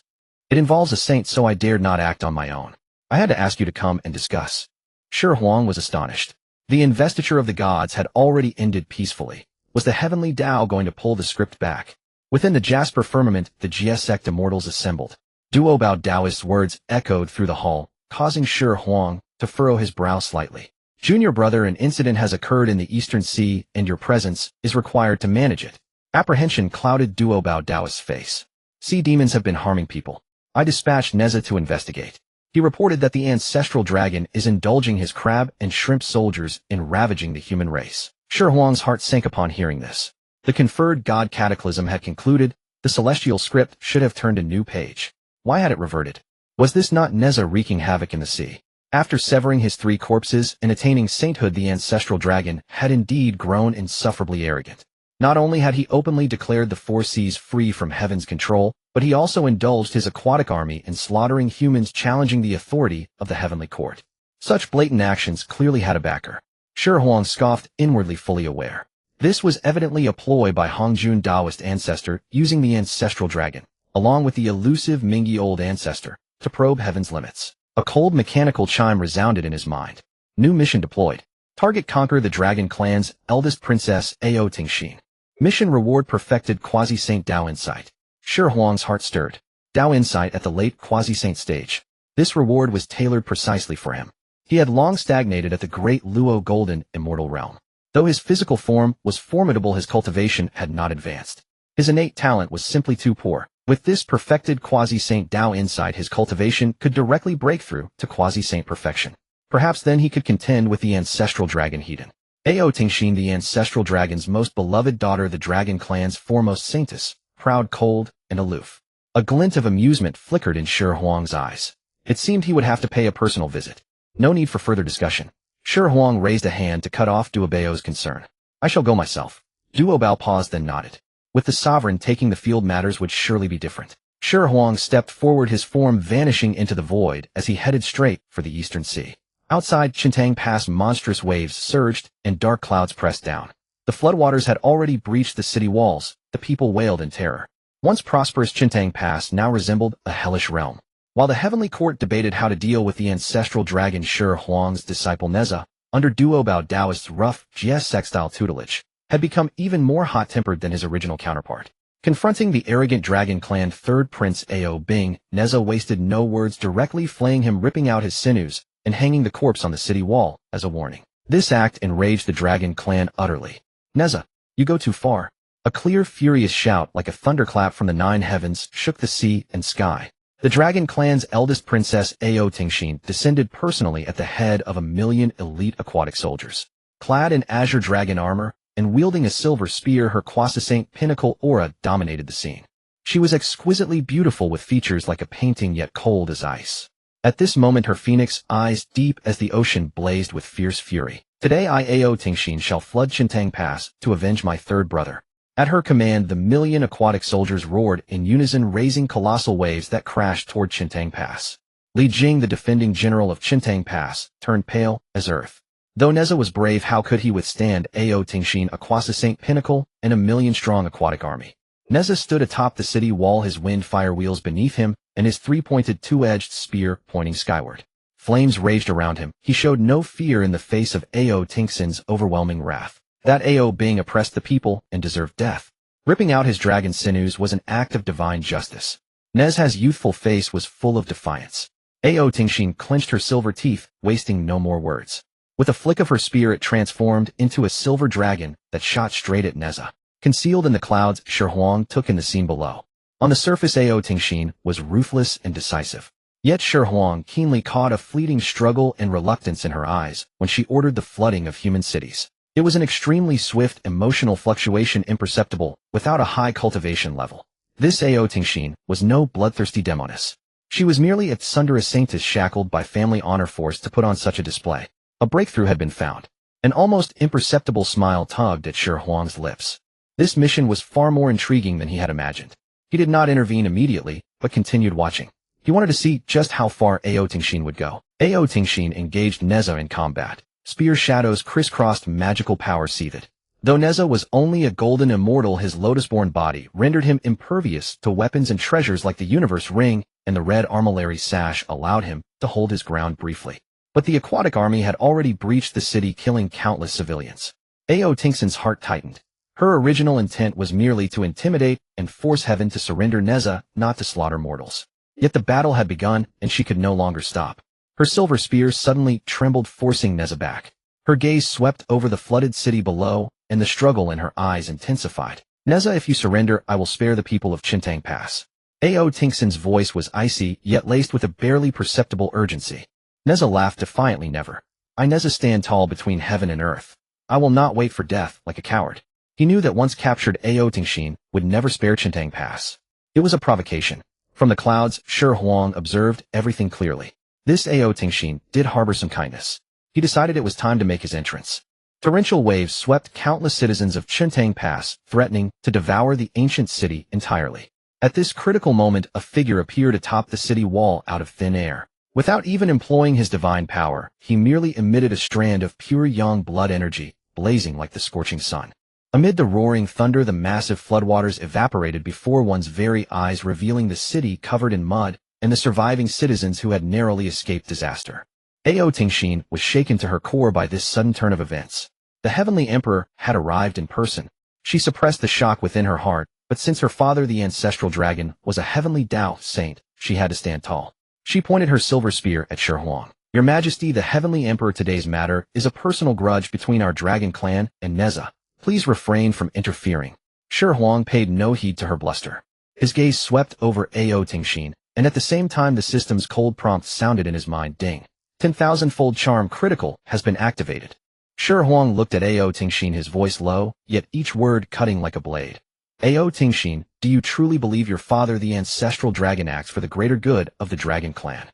It involves a saint, so I dared not act on my own. I had to ask you to come and discuss. Shi Huang was astonished. The investiture of the gods had already ended peacefully. Was the heavenly Tao going to pull the script back? Within the Jasper firmament, the Jie sect immortals assembled. Duobao Taoist's words echoed through the hall, causing Shi Huang to furrow his brow slightly. Junior brother, an incident has occurred in the Eastern Sea, and your presence is required to manage it. Apprehension clouded Duobao Taoist's face. Sea demons have been harming people. I dispatched Neza to investigate. He reported that the ancestral dragon is indulging his crab and shrimp soldiers in ravaging the human race. Shi Huang's heart sank upon hearing this. The conferred god cataclysm had concluded. The celestial script should have turned a new page. Why had it reverted? Was this not Neza wreaking havoc in the sea? After severing his 3 corpses and attaining sainthood, the ancestral dragon had indeed grown insufferably arrogant. Not only had he openly declared the 4 seas free from heaven's control, but he also indulged his aquatic army in slaughtering humans, challenging the authority of the heavenly court. Such blatant actions clearly had a backer. Shi Huang scoffed, inwardly fully aware. This was evidently a ploy by Hongjun Taoist ancestor using the ancestral dragon, along with the elusive Mingyi old ancestor, to probe heaven's limits. A cold mechanical chime resounded in his mind. New mission deployed. Target: conquer the dragon clan's eldest princess, Ao Tingxin. Mission reward: perfected quasi-saint Dao insight. Shi Huang's heart stirred. Dao insight at the late quasi-saint stage. This reward was tailored precisely for him. He had long stagnated at the great Luo golden immortal realm. Though his physical form was formidable, his cultivation had not advanced. His innate talent was simply too poor. With this perfected quasi-saint Dao insight, his cultivation could directly break through to quasi-saint perfection. Perhaps then he could contend with the ancestral dragon Hidden. Ao Tingxin, the ancestral dragon's most beloved daughter, the dragon clan's foremost saintess, proud, cold, and aloof. A glint of amusement flickered in Shi Huang's eyes. It seemed he would have to pay a personal visit. No need for further discussion. Shi Huang raised a hand to cut off Duobao's concern. I shall go myself. Duobao paused, then nodded. With the sovereign taking the field, matters would surely be different. Shi Huang stepped forward, his form vanishing into the void as he headed straight for the Eastern Sea. Outside Qintang Pass, monstrous waves surged and dark clouds pressed down. The floodwaters had already breached the city walls. The people wailed in terror. Once prosperous Qintang Pass now resembled a hellish realm. While the Heavenly Court debated how to deal with the ancestral dragon Shi Huang's disciple Neza, under Duo Bao Daoist's rough, GS-style tutelage, had become even more hot-tempered than his original counterpart. Confronting the arrogant dragon clan third prince Ao Bing, Neza wasted no words, directly flaying him, ripping out his sinews, and hanging the corpse on the city wall as a warning. This act enraged the dragon clan utterly. "Neza, you go too far." A clear, furious shout like a thunderclap from the 9 heavens shook the sea and sky. The dragon clan's eldest princess Ao Tingxin descended personally at the head of 1,000,000 elite aquatic soldiers. Clad in azure dragon armor and wielding a silver spear, her quasi-saint pinnacle aura dominated the scene. She was exquisitely beautiful with features like a painting yet cold as ice. At this moment her phoenix eyes deep as the ocean blazed with fierce fury. "Today I, Ao Tingxin, shall flood Qintang Pass to avenge my third brother." At her command, the 1,000,000 aquatic soldiers roared in unison, raising colossal waves that crashed toward Qintang Pass. Li Jing, the defending general of Qintang Pass, turned pale as earth. Though Neza was brave, how could he withstand Ao Tingxin, a quasi-saint pinnacle, and 1,000,000-strong aquatic army? Neza stood atop the city wall, his wind fire wheels beneath him, and his 3-pointed two-edged spear pointing skyward. Flames raged around him. He showed no fear in the face of Ao Tingxin's overwhelming wrath. That Ao Bing oppressed the people and deserved death. Ripping out his dragon sinews was an act of divine justice. Neza's youthful face was full of defiance. Ao Tingxin clenched her silver teeth, wasting no more words. With a flick of her spear, it transformed into a silver dragon that shot straight at Neza. Concealed in the clouds, Shi Huang took in the scene below. On the surface, Ao Tingxin was ruthless and decisive. Yet Shi Huang keenly caught a fleeting struggle and reluctance in her eyes when she ordered the flooding of human cities. It was an extremely swift, emotional fluctuation, imperceptible, without a high cultivation level. This Ao Tingxin was no bloodthirsty demoness. She was merely a tsundere saintess shackled by family honor, forced to put on such a display. A breakthrough had been found. An almost imperceptible smile tugged at Shi Huang's lips. This mission was far more intriguing than he had imagined. He did not intervene immediately, but continued watching. He wanted to see just how far Ao Tingxin would go. Ao Tingxin engaged Neza in combat. Spear shadows crisscrossed, magical power seethed. Though Neza was only a golden immortal, his lotus-born body rendered him impervious to weapons, and treasures like the universe ring and the red armillary sash allowed him to hold his ground briefly. But the aquatic army had already breached the city, killing countless civilians. Ao Tingxin's heart tightened. Her original intent was merely to intimidate and force heaven to surrender Neza, not to slaughter mortals. Yet the battle had begun, and she could no longer stop. Her silver spear suddenly trembled, forcing Neza back. Her gaze swept over the flooded city below, and the struggle in her eyes intensified. "Neza, if you surrender, I will spare the people of Qintang Pass." Ao Tingxin's voice was icy, yet laced with a barely perceptible urgency. Neza laughed defiantly. "Never. I, Neza, stand tall between heaven and earth. I will not wait for death like a coward." He knew that once captured, Ao Tingxin would never spare Qintang Pass. It was a provocation. From the clouds, Shi Huang observed everything clearly. This Ao Tingxin did harbor some kindness. He decided it was time to make his entrance. Torrential waves swept countless citizens of Qintang Pass, threatening to devour the ancient city entirely. At this critical moment, a figure appeared atop the city wall out of thin air. Without even employing his divine power, he merely emitted a strand of pure young blood energy, blazing like the scorching sun. Amid the roaring thunder, the massive floodwaters evaporated before one's very eyes, revealing the city covered in mud and the surviving citizens who had narrowly escaped disaster. Ao Tingxin was shaken to her core by this sudden turn of events. The Heavenly Emperor had arrived in person. She suppressed the shock within her heart, but since her father, the ancestral dragon, was a heavenly Tao saint, she had to stand tall. She pointed her silver spear at Shi Huang. "Your Majesty, the Heavenly Emperor, today's matter is a personal grudge between our dragon clan and Neza. Please refrain from interfering." Shi Huang paid no heed to her bluster. His gaze swept over Ao Tingxin, and at the same time the system's cold prompt sounded in his mind. "Ding. 10,000-fold charm critical has been activated." Shi Huang looked at Ao Tingxin, his voice low, yet each word cutting like a blade. "Ao Tingxin, do you truly believe your father, the ancestral dragon, acts for the greater good of the dragon clan?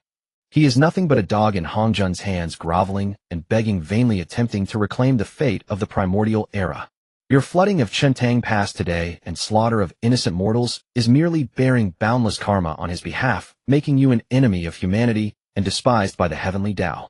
He is nothing but a dog in Hongjun's hands, groveling and begging, vainly attempting to reclaim the fate of the primordial era. Your flooding of Qintang Pass today and slaughter of innocent mortals is merely bearing boundless karma on his behalf, making you an enemy of humanity and despised by the heavenly Tao.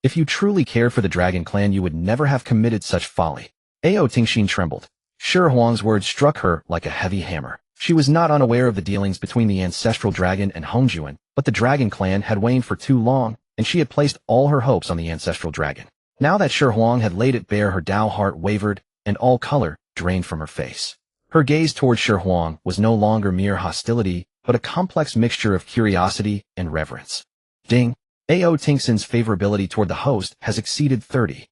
If you truly cared for the dragon clan, you would never have committed such folly." Ao Tingxin trembled. Shi Huang's words struck her like a heavy hammer. She was not unaware of the dealings between the ancestral dragon and Hongjun, but the dragon clan had waned for too long, and she had placed all her hopes on the ancestral dragon. Now that Shi Huang had laid it bare, her Dao heart wavered, and all color drained from her face. Her gaze toward Shi Huang was no longer mere hostility, but a complex mixture of curiosity and reverence. Ding! Ao Tingxin's favorability toward the host has exceeded 30.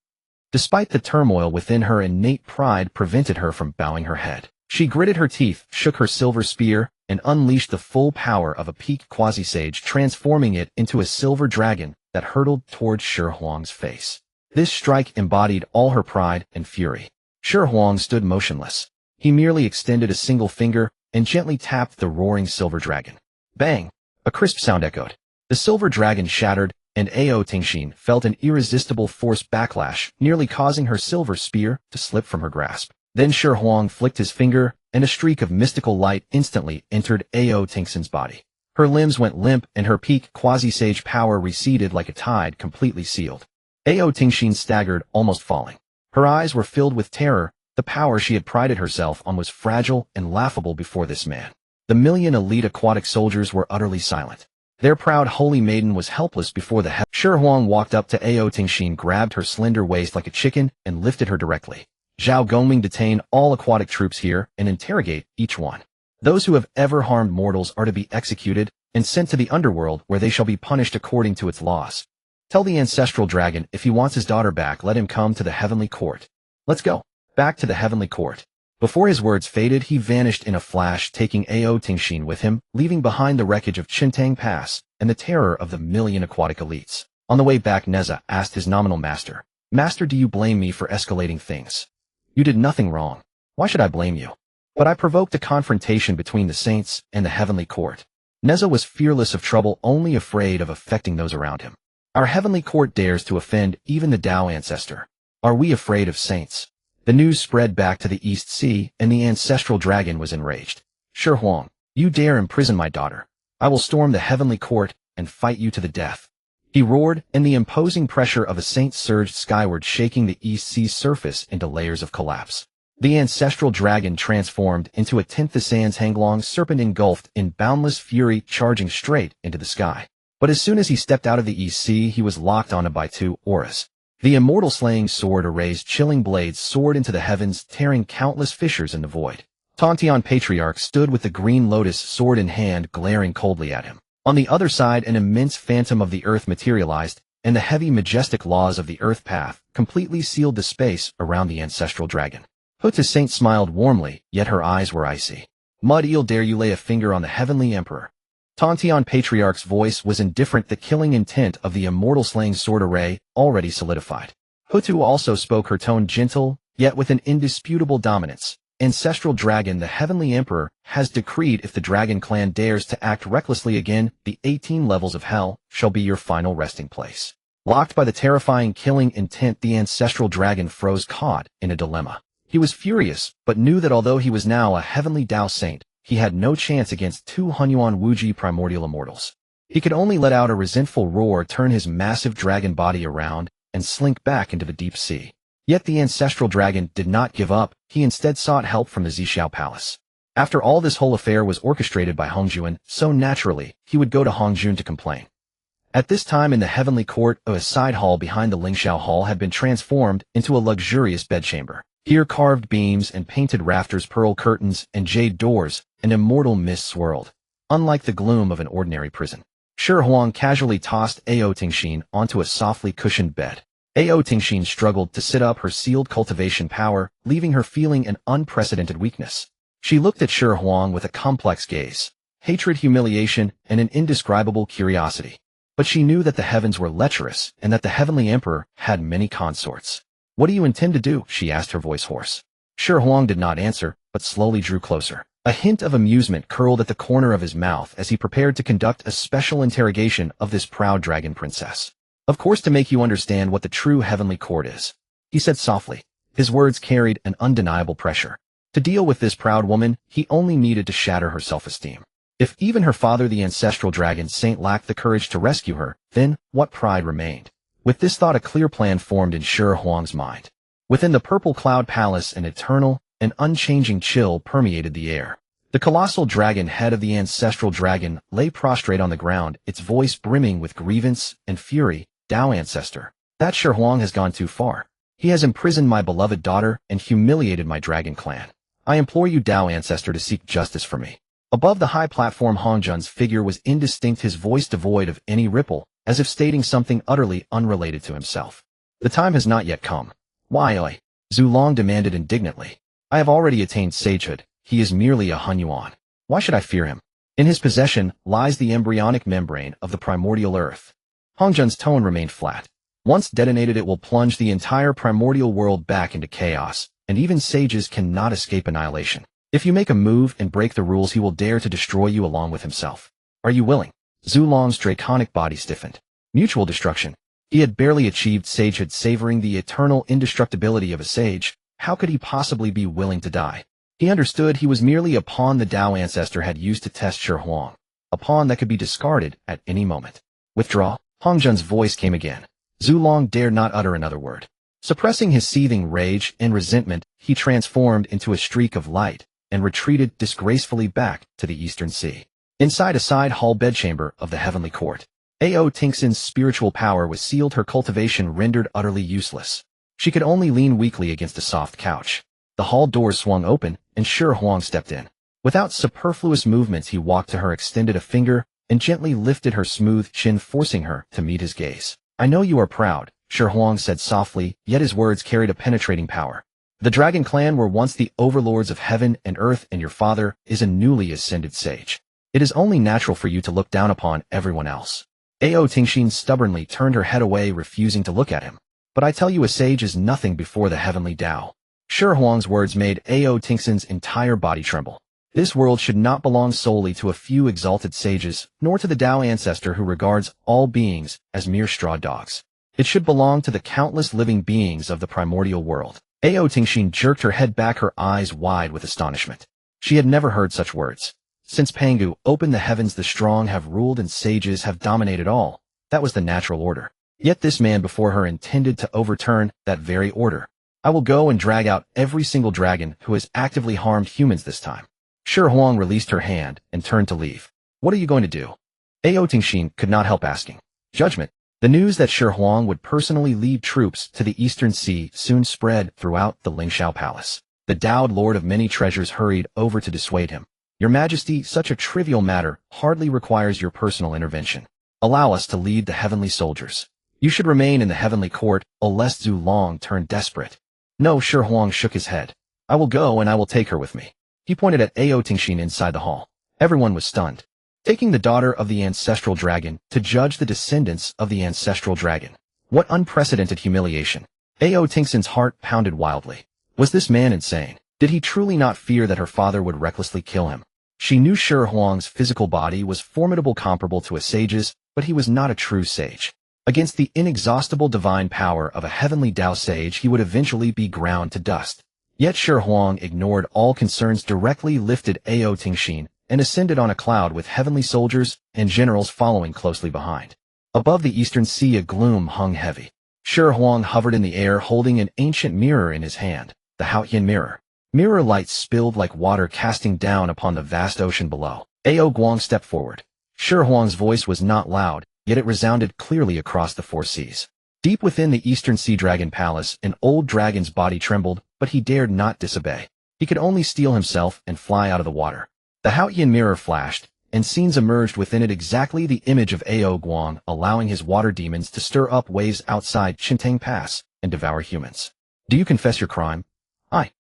Despite the turmoil within her, innate pride prevented her from bowing her head. She gritted her teeth, shook her silver spear, and unleashed the full power of a peak quasi-sage, transforming it into a silver dragon that hurtled toward Shi Huang's face. This strike embodied all her pride and fury. Shi Huang stood motionless. He merely extended a single finger and gently tapped the roaring silver dragon. Bang! A crisp sound echoed. The silver dragon shattered, and Ao Tingxin felt an irresistible force backlash, nearly causing her silver spear to slip from her grasp. Then Shi Huang flicked his finger, and a streak of mystical light instantly entered Ao Tingxin's body. Her limbs went limp, and her peak quasi-sage power receded like a tide, completely sealed. Ao Tingxin staggered, almost falling. Her eyes were filled with terror. The power she had prided herself on was fragile and laughable before this man. The million elite aquatic soldiers were utterly silent. Their proud holy maiden was helpless before the Shi Huang walked up to Ao Tingxin, grabbed her slender waist like a chicken, and lifted her directly. Zhao Gongming, detain all aquatic troops here and interrogate each one. Those who have ever harmed mortals are to be executed and sent to the underworld, where they shall be punished according to its laws. Tell the ancestral dragon if he wants his daughter back, let him come to the heavenly court. Let's go. Back to the heavenly court. Before his words faded, he vanished in a flash, taking Ao Tingxin with him, leaving behind the wreckage of Qintang Pass and the terror of the million aquatic elites. On the way back, Neza asked his nominal master, "Master, do you blame me for escalating things? You did nothing wrong. Why should I blame you? But I provoked a confrontation between the saints and the heavenly court." Neza was fearless of trouble, only afraid of affecting those around him. Our heavenly court dares to offend even the Tao ancestor. Are we afraid of saints? The news spread back to the East Sea, and the ancestral dragon was enraged. Shi Huang, you dare imprison my daughter. I will storm the heavenly court and fight you to the death. He roared, and the imposing pressure of a saint surged skyward, shaking the East Sea's surface into layers of collapse. The ancestral dragon transformed into a 10th San's Hanglong serpent, engulfed in boundless fury, charging straight into the sky. But as soon as he stepped out of the East Sea, he was locked onto by two auras. The immortal slaying sword array's chilling blades soared into the heavens, tearing countless fissures in the void. Tontian Patriarch stood with the green lotus sword in hand, glaring coldly at him. On the other side, an immense phantom of the earth materialized, and the heavy, majestic laws of the earth path completely sealed the space around the ancestral dragon. Huta Saint smiled warmly, yet her eyes were icy. Mud Eel, dare you lay a finger on the heavenly emperor? Tontian Patriarch's voice was indifferent, the killing intent of the immortal slaying sword array already solidified. Hutu also spoke, her tone gentle, yet with an indisputable dominance. Ancestral dragon, the heavenly emperor has decreed if the dragon clan dares to act recklessly again, the 18 levels of hell shall be your final resting place. Locked by the terrifying killing intent, the ancestral dragon froze, caught in a dilemma. He was furious, but knew that although he was now a heavenly Tao saint, he had no chance against two Hunyuan Wuji primordial immortals. He could only let out a resentful roar, turn his massive dragon body around, and slink back into the deep sea. Yet the ancestral dragon did not give up. He instead sought help from the Zhixiao Palace. After all, this whole affair was orchestrated by Hongjun, so naturally, he would go to Hongjun to complain. At this time in the heavenly court, a side hall behind the Lingxiao Hall had been transformed into a luxurious bedchamber. Here, carved beams and painted rafters, pearl curtains, and jade doors, an immortal mist swirled. Unlike the gloom of an ordinary prison. Shi Huang casually tossed Ao Tingxin onto a softly cushioned bed. Ao Tingxin struggled to sit up, her sealed cultivation power leaving her feeling an unprecedented weakness. She looked at Shi Huang with a complex gaze, hatred, humiliation, and an indescribable curiosity. But she knew that the heavens were lecherous and that the heavenly emperor had many consorts. "What do you intend to do?" she asked, her voice hoarse. Shi Huang did not answer, but slowly drew closer. A hint of amusement curled at the corner of his mouth as he prepared to conduct a special interrogation of this proud dragon princess. "Of course, to make you understand what the true heavenly court is," he said softly. His words carried an undeniable pressure. To deal with this proud woman, he only needed to shatter her self-esteem. If even her father, the ancestral dragon saint, lacked the courage to rescue her, then what pride remained? With this thought, a clear plan formed in Shi Huang's mind. Within the purple cloud palace, an eternal and unchanging chill permeated the air. The colossal dragon head of the ancestral dragon lay prostrate on the ground, its voice brimming with grievance and fury. Dao ancestor, that Shi has gone too far. He has imprisoned my beloved daughter and humiliated my dragon clan. I implore you, Dao ancestor, to seek justice for me. Above the high platform, Hongjun's figure was indistinct, his voice devoid of any ripple, as if stating something utterly unrelated to himself. The time has not yet come. Why, oi? Zulong demanded indignantly. I have already attained sagehood. He is merely a Hunyuan. Why should I fear him? In his possession lies the embryonic membrane of the primordial earth. Hongjun's tone remained flat. Once detonated, it will plunge the entire primordial world back into chaos, and even sages cannot escape annihilation. If you make a move and break the rules, he will dare to destroy you along with himself. Are you willing? Zulong's draconic body stiffened. Mutual destruction. He had barely achieved sagehood, savoring the eternal indestructibility of a sage. How could he possibly be willing to die? He understood he was merely a pawn the Dao ancestor had used to test Shi, a pawn that could be discarded at any moment. Withdraw. Hongjun's voice came again. Zulong dared not utter another word. Suppressing his seething rage and resentment, he transformed into a streak of light and retreated disgracefully back to the Eastern Sea. Inside a side hall bedchamber of the heavenly court, Ao Tingxin's spiritual power was sealed, her cultivation rendered utterly useless. She could only lean weakly against a soft couch. The hall doors swung open, and Shi stepped in. Without superfluous movements, he walked to her, extended a finger, and gently lifted her smooth chin, forcing her to meet his gaze. I know you are proud, Shi said softly, yet his words carried a penetrating power. The Dragon Clan were once the overlords of heaven and earth, and your father is a newly ascended sage. It is only natural for you to look down upon everyone else. Ao Tingxin stubbornly turned her head away, refusing to look at him. But I tell you, a sage is nothing before the heavenly Tao. Shi words made Ao Tingxin's entire body tremble. This world should not belong solely to a few exalted sages, nor to the Tao ancestor who regards all beings as mere straw dogs. It should belong to the countless living beings of the primordial world. Ao Tingxin jerked her head back, her eyes wide with astonishment. She had never heard such words. Since Pangu opened the heavens, the strong have ruled and sages have dominated all. That was the natural order. Yet this man before her intended to overturn that very order. I will go and drag out every single dragon who has actively harmed humans this time. Shi released her hand and turned to leave. What are you going to do? Ao Tingxin could not help asking. Judgment. The news that Shi would personally lead troops to the Eastern Sea soon spread throughout the Lingxiao Palace. The Dowd Lord of Many Treasures hurried over to dissuade him. Your Majesty, such a trivial matter hardly requires your personal intervention. Allow us to lead the heavenly soldiers. You should remain in the heavenly court, unless Zulong turned desperate. No, Shi shook his head. I will go, and I will take her with me. He pointed at Ao Tingxin inside the hall. Everyone was stunned. Taking the daughter of the ancestral dragon to judge the descendants of the ancestral dragon. What unprecedented humiliation. Ao Tingxin's heart pounded wildly. Was this man insane? Did he truly not fear that her father would recklessly kill him? She knew Shi physical body was formidable, comparable to a sage's, but he was not a true sage. Against the inexhaustible divine power of a heavenly Dao sage, he would eventually be ground to dust. Yet Shi ignored all concerns, directly lifted Ao Tingxin, and ascended on a cloud with heavenly soldiers and generals following closely behind. Above the Eastern Sea, a gloom hung heavy. Shi hovered in the air, holding an ancient mirror in his hand, the Haotian mirror. Mirror light spilled like water, casting down upon the vast ocean below. Ao Guang stepped forward. Shi voice was not loud, yet it resounded clearly across the four seas. Deep within the Eastern Sea Dragon Palace, an old dragon's body trembled, but he dared not disobey. He could only steel himself and fly out of the water. The Haotian mirror flashed, and scenes emerged within it, exactly the image of Ao Guang, allowing his water demons to stir up waves outside Chintang Pass and devour humans. Do you confess your crime? I.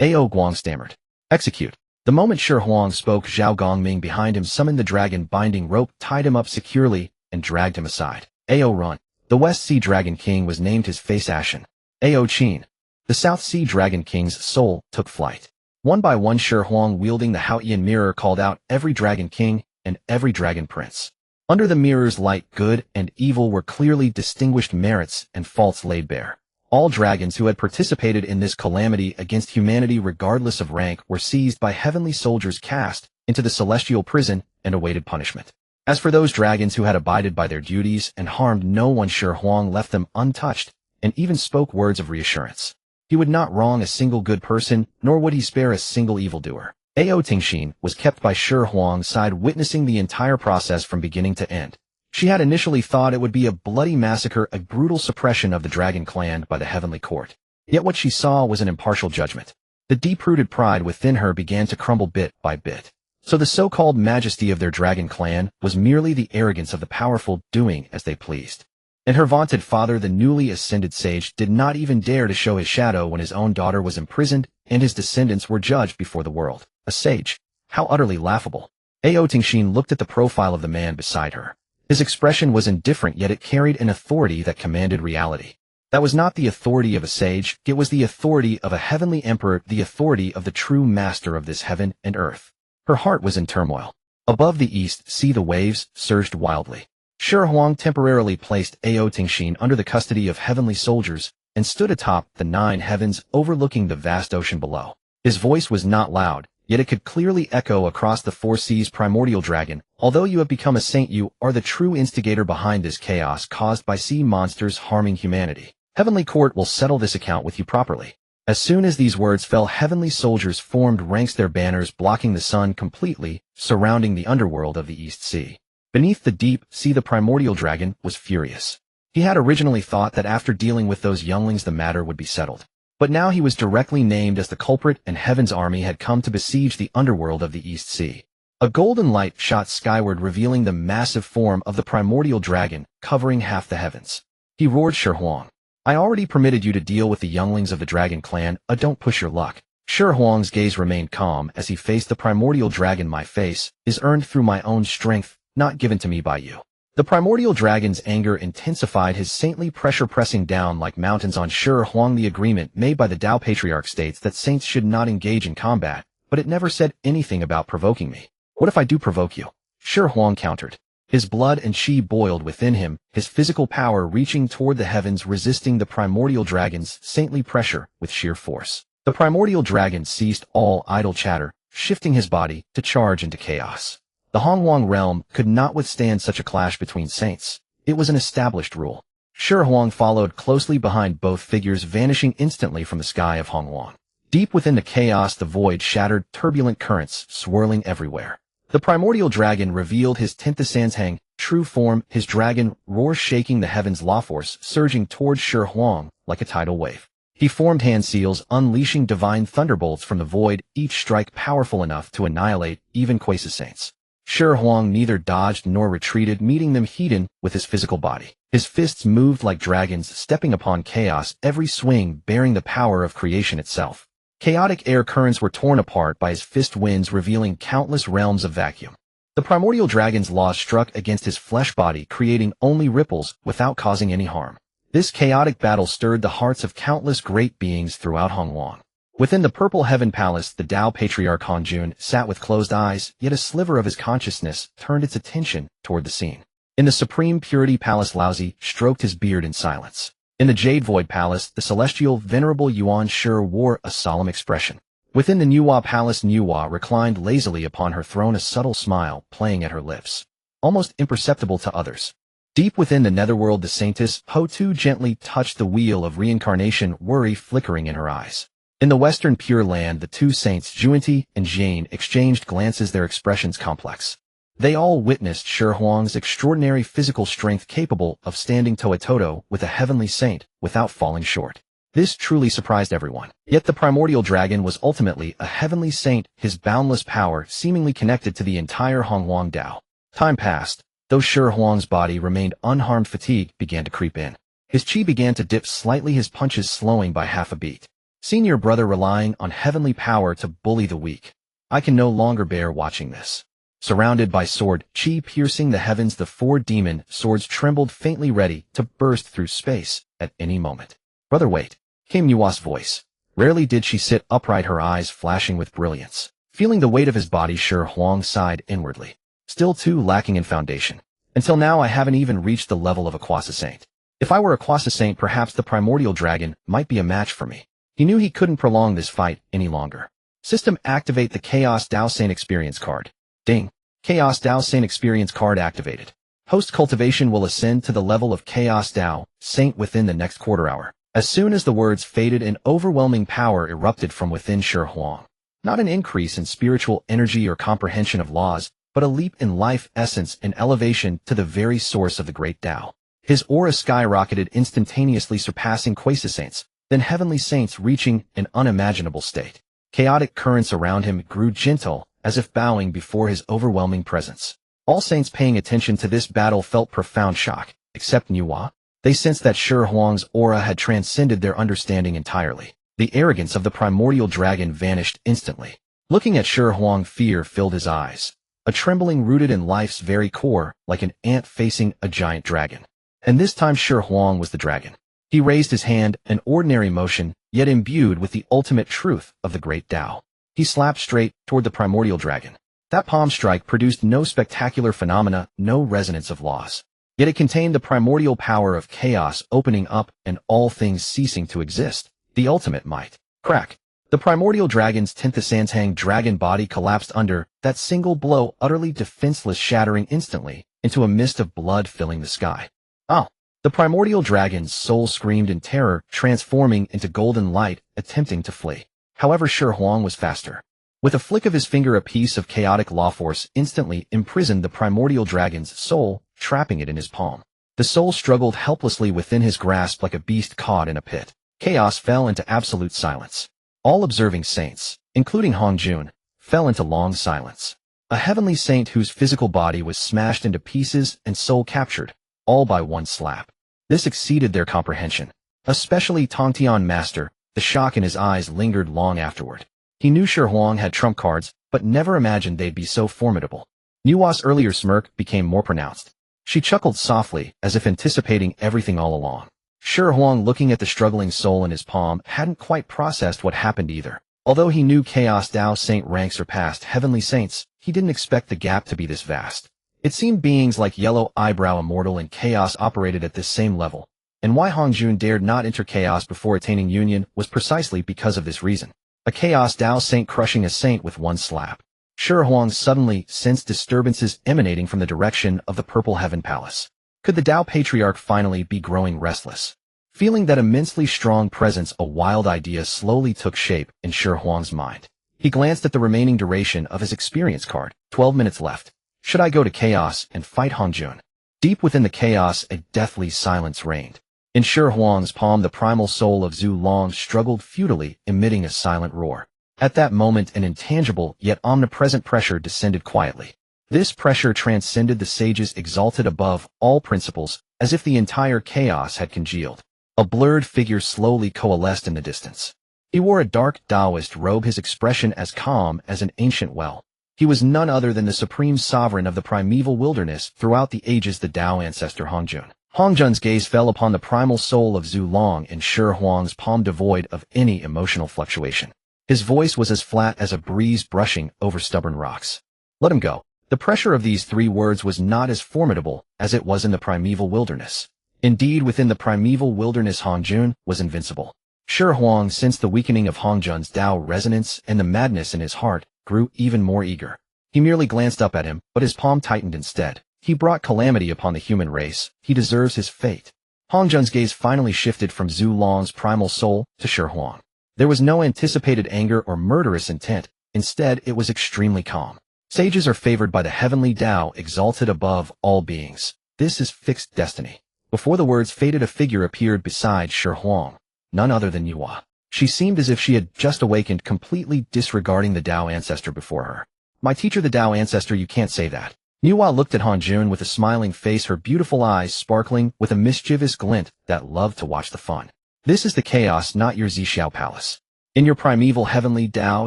Ao Guang stammered. Execute. The moment Shi spoke, Zhao Gongming behind him summoned the dragon binding rope, tied him up securely, and dragged him aside. Ao run. The West Sea Dragon King was named, his face ashen. Ao Qin. The South Sea Dragon King's soul took flight. One by one, Shi wielding the Haotian mirror called out every Dragon King and every Dragon Prince. Under the mirror's light, good and evil were clearly distinguished, merits and faults laid bare. All dragons who had participated in this calamity against humanity, regardless of rank, were seized by heavenly soldiers, cast into the celestial prison, and awaited punishment. As for those dragons who had abided by their duties and harmed no one, Shi left them untouched, and even spoke words of reassurance. He would not wrong a single good person, nor would he spare a single evildoer. Ao Tingxin was kept by Shi Huang's side, witnessing the entire process from beginning to end. She had initially thought it would be a bloody massacre, a brutal suppression of the dragon clan by the heavenly court. Yet what she saw was an impartial judgment. The deep-rooted pride within her began to crumble bit by bit. So the so-called majesty of their dragon clan was merely the arrogance of the powerful doing as they pleased. And her vaunted father, the newly ascended sage, did not even dare to show his shadow when his own daughter was imprisoned and his descendants were judged before the world. A sage? How utterly laughable. Ao Tingxin looked at the profile of the man beside her. His expression was indifferent, yet it carried an authority that commanded reality. That was not the authority of a sage, it was the authority of a heavenly emperor, the authority of the true master of this heaven and earth. Her heart was in turmoil. Above the east sea the waves surged wildly. Shi Huang temporarily placed Ao Tingxin under the custody of heavenly soldiers and stood atop the 9 heavens overlooking the vast ocean below. His voice was not loud, yet it could clearly echo across the 4 seas. Primordial Dragon, although you have become a saint, you are the true instigator behind this chaos caused by sea monsters harming humanity. Heavenly Court will settle this account with you properly. As soon as these words fell, heavenly soldiers formed ranks, their banners blocking the sun completely, surrounding the underworld of the East Sea. Beneath the deep sea, the Primordial Dragon was furious. He had originally thought that after dealing with those younglings the matter would be settled. But now he was directly named as the culprit, and Heaven's army had come to besiege the underworld of the East Sea. A golden light shot skyward, revealing the massive form of the Primordial Dragon, covering half the heavens. He roared, Shi Huang, I already permitted you to deal with the younglings of the Dragon Clan, don't push your luck. Shi Huang's gaze remained calm as he faced the Primordial Dragon. My face is earned through my own strength, not given to me by you. The Primordial Dragon's anger intensified, his saintly pressure pressing down like mountains on Shi Huang. The agreement made by the Tao Patriarch states that saints should not engage in combat, but it never said anything about provoking me. What if I do provoke you? Shi Huang countered. His blood and chi boiled within him, his physical power reaching toward the heavens, resisting the Primordial Dragon's saintly pressure with sheer force. The Primordial Dragon ceased all idle chatter, shifting his body to charge into chaos. The Hongwang realm could not withstand such a clash between saints. It was an established rule. Shi Huang followed closely behind both figures, vanishing instantly from the sky of Hongwang. Deep within the chaos, the void shattered, turbulent currents swirling everywhere. The Primordial Dragon revealed his Tenthasans true form, his dragon roar shaking the heavens, law force surging towards Shi Huang like a tidal wave. He formed hand seals, unleashing divine thunderbolts from the void, each strike powerful enough to annihilate even Quasi-Saints. Shi Huang neither dodged nor retreated, meeting them head-on with his physical body. His fists moved like dragons, stepping upon chaos, every swing bearing the power of creation itself. Chaotic air currents were torn apart by his fist winds, revealing countless realms of vacuum. The Primordial Dragon's law struck against his flesh body, creating only ripples without causing any harm. This chaotic battle stirred the hearts of countless great beings throughout Hongwang. Within the Purple Heaven Palace, the Tao Patriarch Dijun sat with closed eyes, yet a sliver of his consciousness turned its attention toward the scene. In the Supreme Purity Palace, Lao Zi stroked his beard in silence. In the Jade Void Palace, the celestial venerable Yuan Shi wore a solemn expression. Within the Nuwa Palace, Nuwa reclined lazily upon her throne, a subtle smile playing at her lips, almost imperceptible to others. Deep within the netherworld, the Saintess Ho Tu gently touched the wheel of reincarnation, worry flickering in her eyes. In the Western Pure Land, the 2 saints Juanti and Jane exchanged glances, their expressions complex. They all witnessed Shi Huang's extraordinary physical strength, capable of standing toe-to-toe with a heavenly saint without falling short. This truly surprised everyone. Yet the Primordial Dragon was ultimately a heavenly saint, his boundless power seemingly connected to the entire Hongwang Tao. Time passed. Though Shi Huang's body remained unharmed, fatigue began to creep in. His chi began to dip slightly, his punches slowing by half a beat. Senior brother relying on heavenly power to bully the weak. I can no longer bear watching this. Surrounded by sword, chi piercing the heavens, the 4 demon swords trembled faintly, ready to burst through space at any moment. Brother, wait, came Nuwa's voice. Rarely did she sit upright, her eyes flashing with brilliance. Feeling the weight of his body, Shi Huang sighed inwardly. Still too lacking in foundation. Until now I haven't even reached the level of a Quasi-Saint. If I were a Quasi-Saint, perhaps the Primordial Dragon might be a match for me. He knew he couldn't prolong this fight any longer. System, activate the Chaos Tao Saint Experience card. Ding. Chaos Tao Saint Experience card activated. Host cultivation will ascend to the level of Chaos Tao Saint within the next quarter hour. As soon as the words faded, an overwhelming power erupted from within Shi Huang. Not an increase in spiritual energy or comprehension of laws, but a leap in life essence and elevation to the very source of the great Tao. His aura skyrocketed, instantaneously surpassing quasi-saints, then heavenly saints, reaching an unimaginable state. Chaotic currents around him grew gentle, as if bowing before his overwhelming presence. All saints paying attention to this battle felt profound shock, except Nuwa. They sensed that Shi Huang's aura had transcended their understanding entirely. The arrogance of the primordial dragon vanished instantly. Looking at Shi Huang, fear filled his eyes. A trembling rooted in life's very core, like an ant facing a giant dragon. And this time Shi Huang was the dragon. He raised his hand, an ordinary motion, yet imbued with the ultimate truth of the great Tao. He slapped straight toward the primordial dragon. That palm strike produced no spectacular phenomena, no resonance of laws. Yet it contained the primordial power of chaos opening up and all things ceasing to exist. The ultimate might. Crack. The primordial dragon's Tinthasansang dragon body collapsed under that single blow, utterly defenseless, shattering instantly into a mist of blood filling the sky. Oh! The primordial dragon's soul screamed in terror, transforming into golden light, attempting to flee. However, Shi Huang was faster. With a flick of his finger, a piece of chaotic law force instantly imprisoned the primordial dragon's soul, trapping it in his palm. The soul struggled helplessly within his grasp like a beast caught in a pit. Chaos fell into absolute silence. All observing saints, including Hongjun, fell into long silence. A heavenly saint whose physical body was smashed into pieces and soul captured, all by one slap. This exceeded their comprehension. Especially Tongtian Master, the shock in his eyes lingered long afterward. He knew Shi Huang had trump cards, but never imagined they'd be so formidable. Nuwa's earlier smirk became more pronounced. She chuckled softly, as if anticipating everything all along. Shi Huang, looking at the struggling soul in his palm, hadn't quite processed what happened either. Although he knew Chaos Dao Saint rank surpassed heavenly saints, he didn't expect the gap to be this vast. It seemed beings like Yellow Eyebrow Immortal and Chaos operated at this same level, and why Hongjun dared not enter Chaos before attaining union was precisely because of this reason. A Chaos Dao Saint crushing a saint with one slap. Shi Huang suddenly sensed disturbances emanating from the direction of the Purple Heaven Palace. Could the Dao Patriarch finally be growing restless? Feeling that immensely strong presence, a wild idea slowly took shape in Shi Huang's mind. He glanced at the remaining duration of his experience card. 12 minutes left. Should I go to Chaos and fight Hongjun? Deep within the chaos, a deathly silence reigned. In Shi Huang's palm, the primal soul of Zhu Long struggled futilely, emitting a silent roar. At that moment, an intangible yet omnipresent pressure descended quietly. This pressure transcended the sages, exalted above all principles, as if the entire chaos had congealed. A blurred figure slowly coalesced in the distance. He wore a dark Taoist robe, his expression as calm as an ancient well. He was none other than the supreme sovereign of the primeval wilderness throughout the ages, the Tao ancestor Hongjun. Hongjun's gaze fell upon the primal soul of Zhu Long in Shi Huang's palm, devoid of any emotional fluctuation. His voice was as flat as a breeze brushing over stubborn rocks. Let him go. The pressure of these 3 words was not as formidable as it was in the primeval wilderness. Indeed, within the primeval wilderness, Hongjun was invincible. Shi Huang sensed the weakening of Hongjun's Tao resonance, and the madness in his heart grew even more eager. He merely glanced up at him, but his palm tightened instead. He brought calamity upon the human race. He deserves his fate. Hongjun's gaze finally shifted from Zhu Long's primal soul to Shi Huang. There was no anticipated anger or murderous intent. Instead, it was extremely calm. Sages are favored by the heavenly Tao, exalted above all beings. This is fixed destiny. Before the words faded, a figure appeared beside Shi Huang. None other than Nuwa. She seemed as if she had just awakened, completely disregarding the Tao ancestor before her. My teacher, the Tao ancestor, you can't say that. Nuwa looked at Hongjun with a smiling face, her beautiful eyes sparkling with a mischievous glint that loved to watch the fun. This is the chaos, not your Xiao palace. In your primeval heavenly Tao,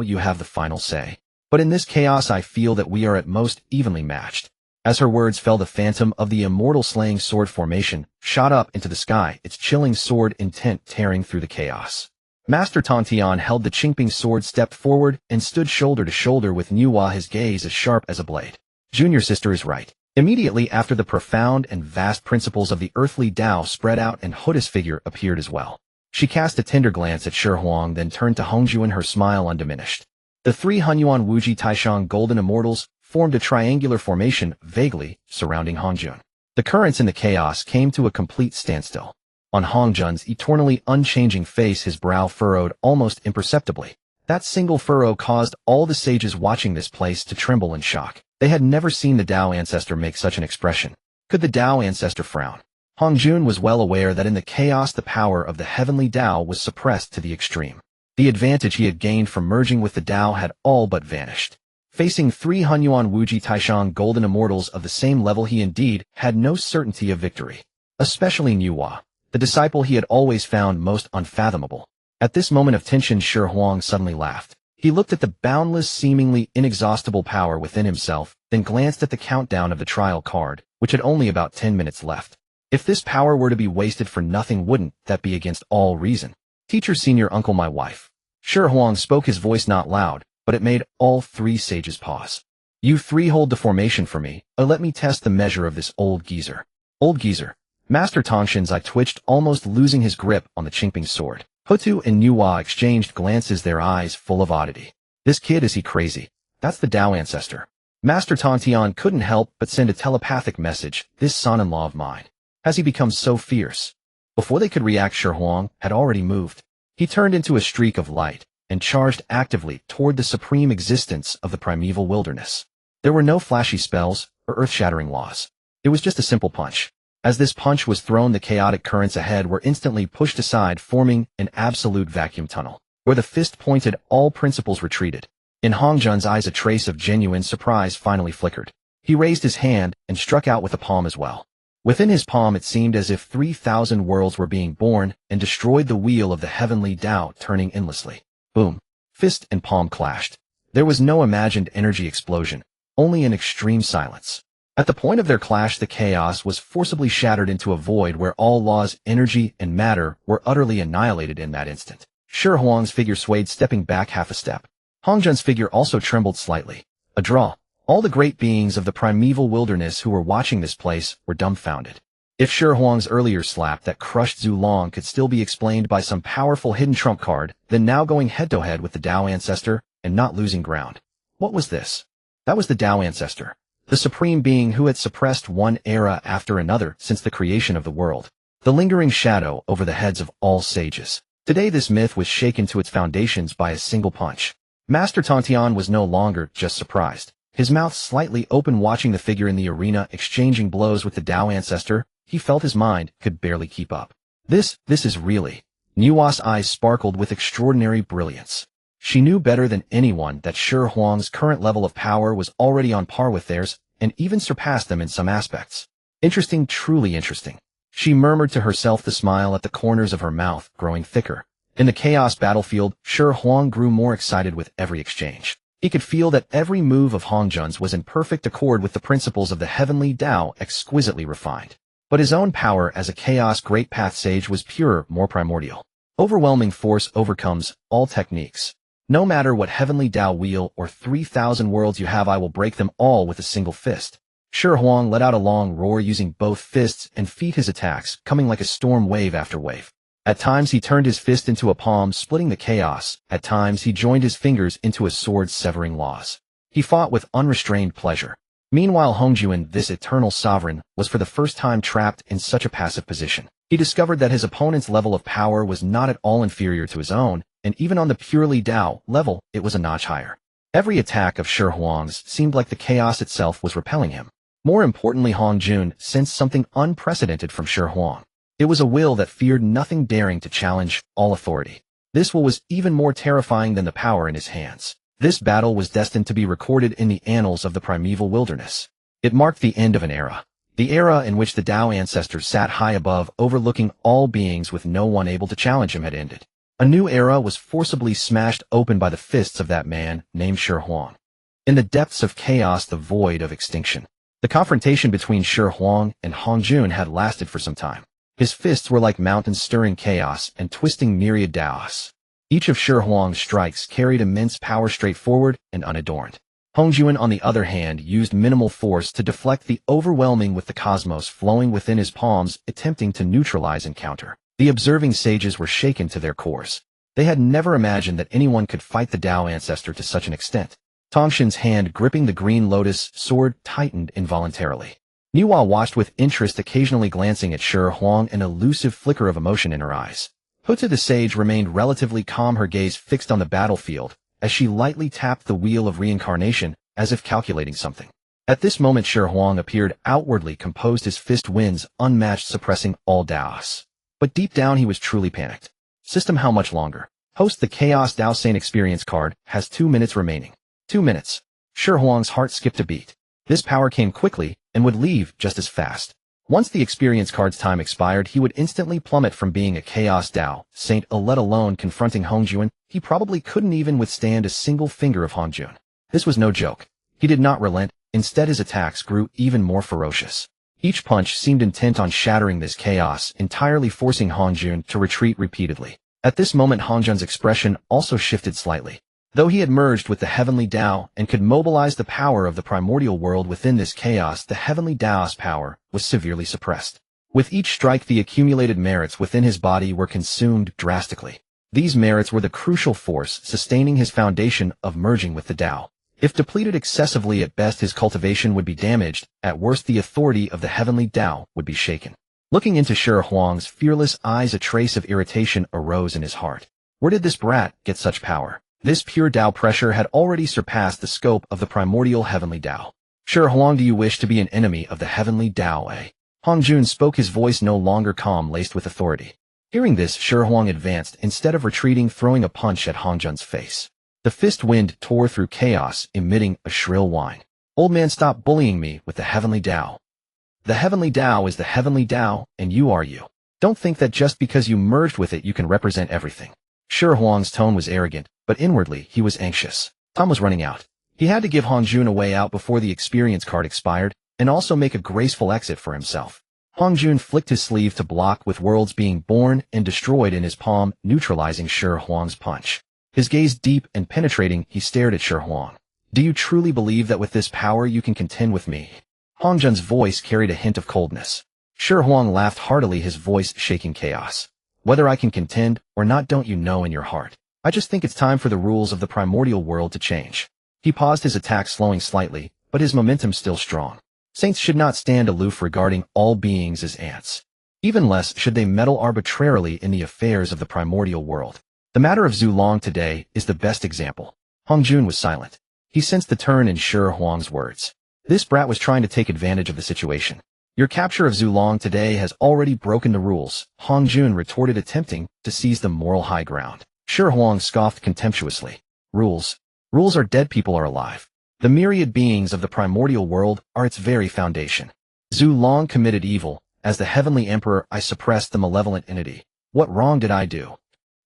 you have the final say. But in this chaos, I feel that we are at most evenly matched. As her words fell, the phantom of the immortal slaying sword formation shot up into the sky, its chilling sword intent tearing through the chaos. Master Tongtian held the Qingping sword, stepped forward, and stood shoulder to shoulder with Nuwa, his gaze as sharp as a blade. Junior sister is right. Immediately after, the profound and vast principles of the earthly Tao spread out, and Huda's figure appeared as well. She cast a tender glance at Shi Huang, then turned to Hongjun, her smile undiminished. The 3 Hunyuan Wuji Taishang golden immortals formed a triangular formation vaguely surrounding Hongjun. The currents in the chaos came to a complete standstill. On Hongjun's eternally unchanging face, his brow furrowed almost imperceptibly. That single furrow caused all the sages watching this place to tremble in shock. They had never seen the Tao ancestor make such an expression. Could the Tao ancestor frown? Hongjun was well aware that in the chaos the power of the heavenly Tao was suppressed to the extreme. The advantage he had gained from merging with the Tao had all but vanished. Facing 3 Hunyuan Wuji Taishang golden immortals of the same level, he indeed had no certainty of victory. Especially Nuwa, the disciple he had always found most unfathomable. At this moment of tension, Shi Huang suddenly laughed. He looked at the boundless, seemingly inexhaustible power within himself, then glanced at the countdown of the trial card, which had only about 10 minutes left. If this power were to be wasted for nothing, wouldn't that be against all reason? Teacher, senior uncle, my wife. Shi Huang spoke, his voice not loud, but it made all 3 sages pause. You 3 hold the formation for me, or let me test the measure of this old geezer. Old geezer. Master Tongshin's eye twitched, almost losing his grip on the Qingping sword. Hotu and Nuwa exchanged glances, their eyes full of oddity. This kid, is he crazy? That's the Tao ancestor. Master Tongtian couldn't help but send a telepathic message, this son-in-law of mine. Has he become so fierce? Before they could react, Shi Huang had already moved. He turned into a streak of light and charged actively toward the supreme existence of the primeval wilderness. There were no flashy spells or earth-shattering laws. It was just a simple punch. As this punch was thrown, the chaotic currents ahead were instantly pushed aside, forming an absolute vacuum tunnel. Where the fist pointed, all principles retreated. In Hongjun's eyes, a trace of genuine surprise finally flickered. He raised his hand and struck out with the palm as well. Within his palm, it seemed as if 3,000 worlds were being born and destroyed, the wheel of the heavenly Tao turning endlessly. Boom. Fist and palm clashed. There was no imagined energy explosion, only an extreme silence. At the point of their clash, the chaos was forcibly shattered into a void where all laws, energy, and matter were utterly annihilated in that instant. Shi Huang's figure swayed, stepping back half a step. Hongjun's figure also trembled slightly. A draw. All the great beings of the primeval wilderness who were watching this place were dumbfounded. If Shi Huang's earlier slap that crushed Zulong could still be explained by some powerful hidden trump card, then now going head-to-head with the Tao ancestor and not losing ground. What was this? That was the Tao ancestor. The supreme being who had suppressed one era after another since the creation of the world. The lingering shadow over the heads of all sages. Today this myth was shaken to its foundations by a single punch. Master Tongtian was no longer just surprised. His mouth slightly open, watching the figure in the arena exchanging blows with the Tao ancestor. He felt his mind could barely keep up. This is really. Nuwa's eyes sparkled with extraordinary brilliance. She knew better than anyone that Shi Huang's current level of power was already on par with theirs, and even surpassed them in some aspects. Interesting, truly interesting. She murmured to herself, the smile at the corners of her mouth growing thicker. In the chaos battlefield, Shi Huang grew more excited with every exchange. He could feel that every move of Hongjun's was in perfect accord with the principles of the heavenly Tao, exquisitely refined. But his own power as a chaos great path sage was purer, more primordial. Overwhelming force overcomes all techniques. No matter what heavenly Tao wheel or 3,000 worlds you have, I will break them all with a single fist. Shi Huang let out a long roar, using both fists and feet, his attacks coming like a storm, wave after wave. At times he turned his fist into a palm, splitting the chaos. At times he joined his fingers into a sword, severing laws. He fought with unrestrained pleasure. Meanwhile, Hongjun, this eternal sovereign, was for the first time trapped in such a passive position. He discovered that his opponent's level of power was not at all inferior to his own, and even on the purely Tao level, it was a notch higher. Every attack of Shi Huang's seemed like the chaos itself was repelling him. More importantly, Hongjun sensed something unprecedented from Shi Huang. It was a will that feared nothing, daring to challenge all authority. This will was even more terrifying than the power in his hands. This battle was destined to be recorded in the annals of the primeval wilderness. It marked the end of an era. The era in which the Tao ancestor sat high above, overlooking all beings with no one able to challenge him, had ended. A new era was forcibly smashed open by the fists of that man named Shi Huang. In the depths of chaos, the void of extinction. The confrontation between Shi Huang and Hongjun had lasted for some time. His fists were like mountains, stirring chaos and twisting myriad Taos. Each of Shi Huang's strikes carried immense power, straightforward and unadorned. Hongjun, on the other hand, used minimal force to deflect the overwhelming with the cosmos flowing within his palms, attempting to neutralize and counter. The observing sages were shaken to their cores. They had never imagined that anyone could fight the Tao ancestor to such an extent. Tongshin's hand gripping the green lotus sword tightened involuntarily. Nuwa watched with interest, occasionally glancing at Shi Huang, an elusive flicker of emotion in her eyes. Hota the sage remained relatively calm, her gaze fixed on the battlefield, as she lightly tapped the wheel of reincarnation, as if calculating something. At this moment Shi Huang appeared outwardly composed, his fist winds unmatched, suppressing all doubts. But deep down he was truly panicked. System, how much longer? Host, the Chaos Dao Saint experience card has 2 minutes remaining. 2 minutes. Shi Huang's heart skipped a beat. This power came quickly and would leave just as fast. Once the experience card's time expired, he would instantly plummet from being a Chaos Dao Saint, let alone confronting Hongjun. He probably couldn't even withstand a single finger of Hongjun. This was no joke. He did not relent. Instead, his attacks grew even more ferocious. Each punch seemed intent on shattering this chaos, entirely forcing Hongjun to retreat repeatedly. At this moment, Hongjun's expression also shifted slightly. Though he had merged with the Heavenly Dao and could mobilize the power of the primordial world within this chaos, the Heavenly Dao's power was severely suppressed. With each strike, the accumulated merits within his body were consumed drastically. These merits were the crucial force sustaining his foundation of merging with the Dao. If depleted excessively, at best his cultivation would be damaged, at worst the authority of the Heavenly Dao would be shaken. Looking into Shi Huang's fearless eyes, a trace of irritation arose in his heart. Where did this brat get such power? This pure Dao pressure had already surpassed the scope of the primordial Heavenly Dao. Shi Huang, do you wish to be an enemy of the Heavenly Dao, eh? Hongjun spoke, his voice no longer calm, laced with authority. Hearing this, Shi Huang advanced, instead of retreating, throwing a punch at Hongjun's face. The fist wind tore through chaos, emitting a shrill whine. Old man, stop bullying me with the Heavenly Dao. The Heavenly Dao is the Heavenly Dao, and you are you. Don't think that just because you merged with it you can represent everything. Shi Huang's tone was arrogant, but inwardly he was anxious. Time was running out. He had to give Hongjun a way out before the experience card expired, and also make a graceful exit for himself. Hongjun flicked his sleeve to block, with worlds being born and destroyed in his palm, neutralizing Shi Huang's punch. His gaze deep and penetrating, he stared at Shi Huang. Do you truly believe that with this power you can contend with me? Hongjun's voice carried a hint of coldness. Shi Huang laughed heartily, his voice shaking chaos. Whether I can contend or not, don't you know in your heart? I just think it's time for the rules of the primordial world to change. He paused, his attack slowing slightly, but his momentum still strong. Saints should not stand aloof regarding all beings as ants. Even less should they meddle arbitrarily in the affairs of the primordial world. The matter of Zulong today is the best example. Hongjun was silent. He sensed the turn in Shi Huang's words. This brat was trying to take advantage of the situation. Your capture of Zulong today has already broken the rules, Hongjun retorted, attempting to seize the moral high ground. Shi Huang scoffed contemptuously. Rules? Rules are dead, people are alive. The myriad beings of the primordial world are its very foundation. Zulong committed evil. As the Heavenly Emperor, I suppressed the malevolent entity. What wrong did I do?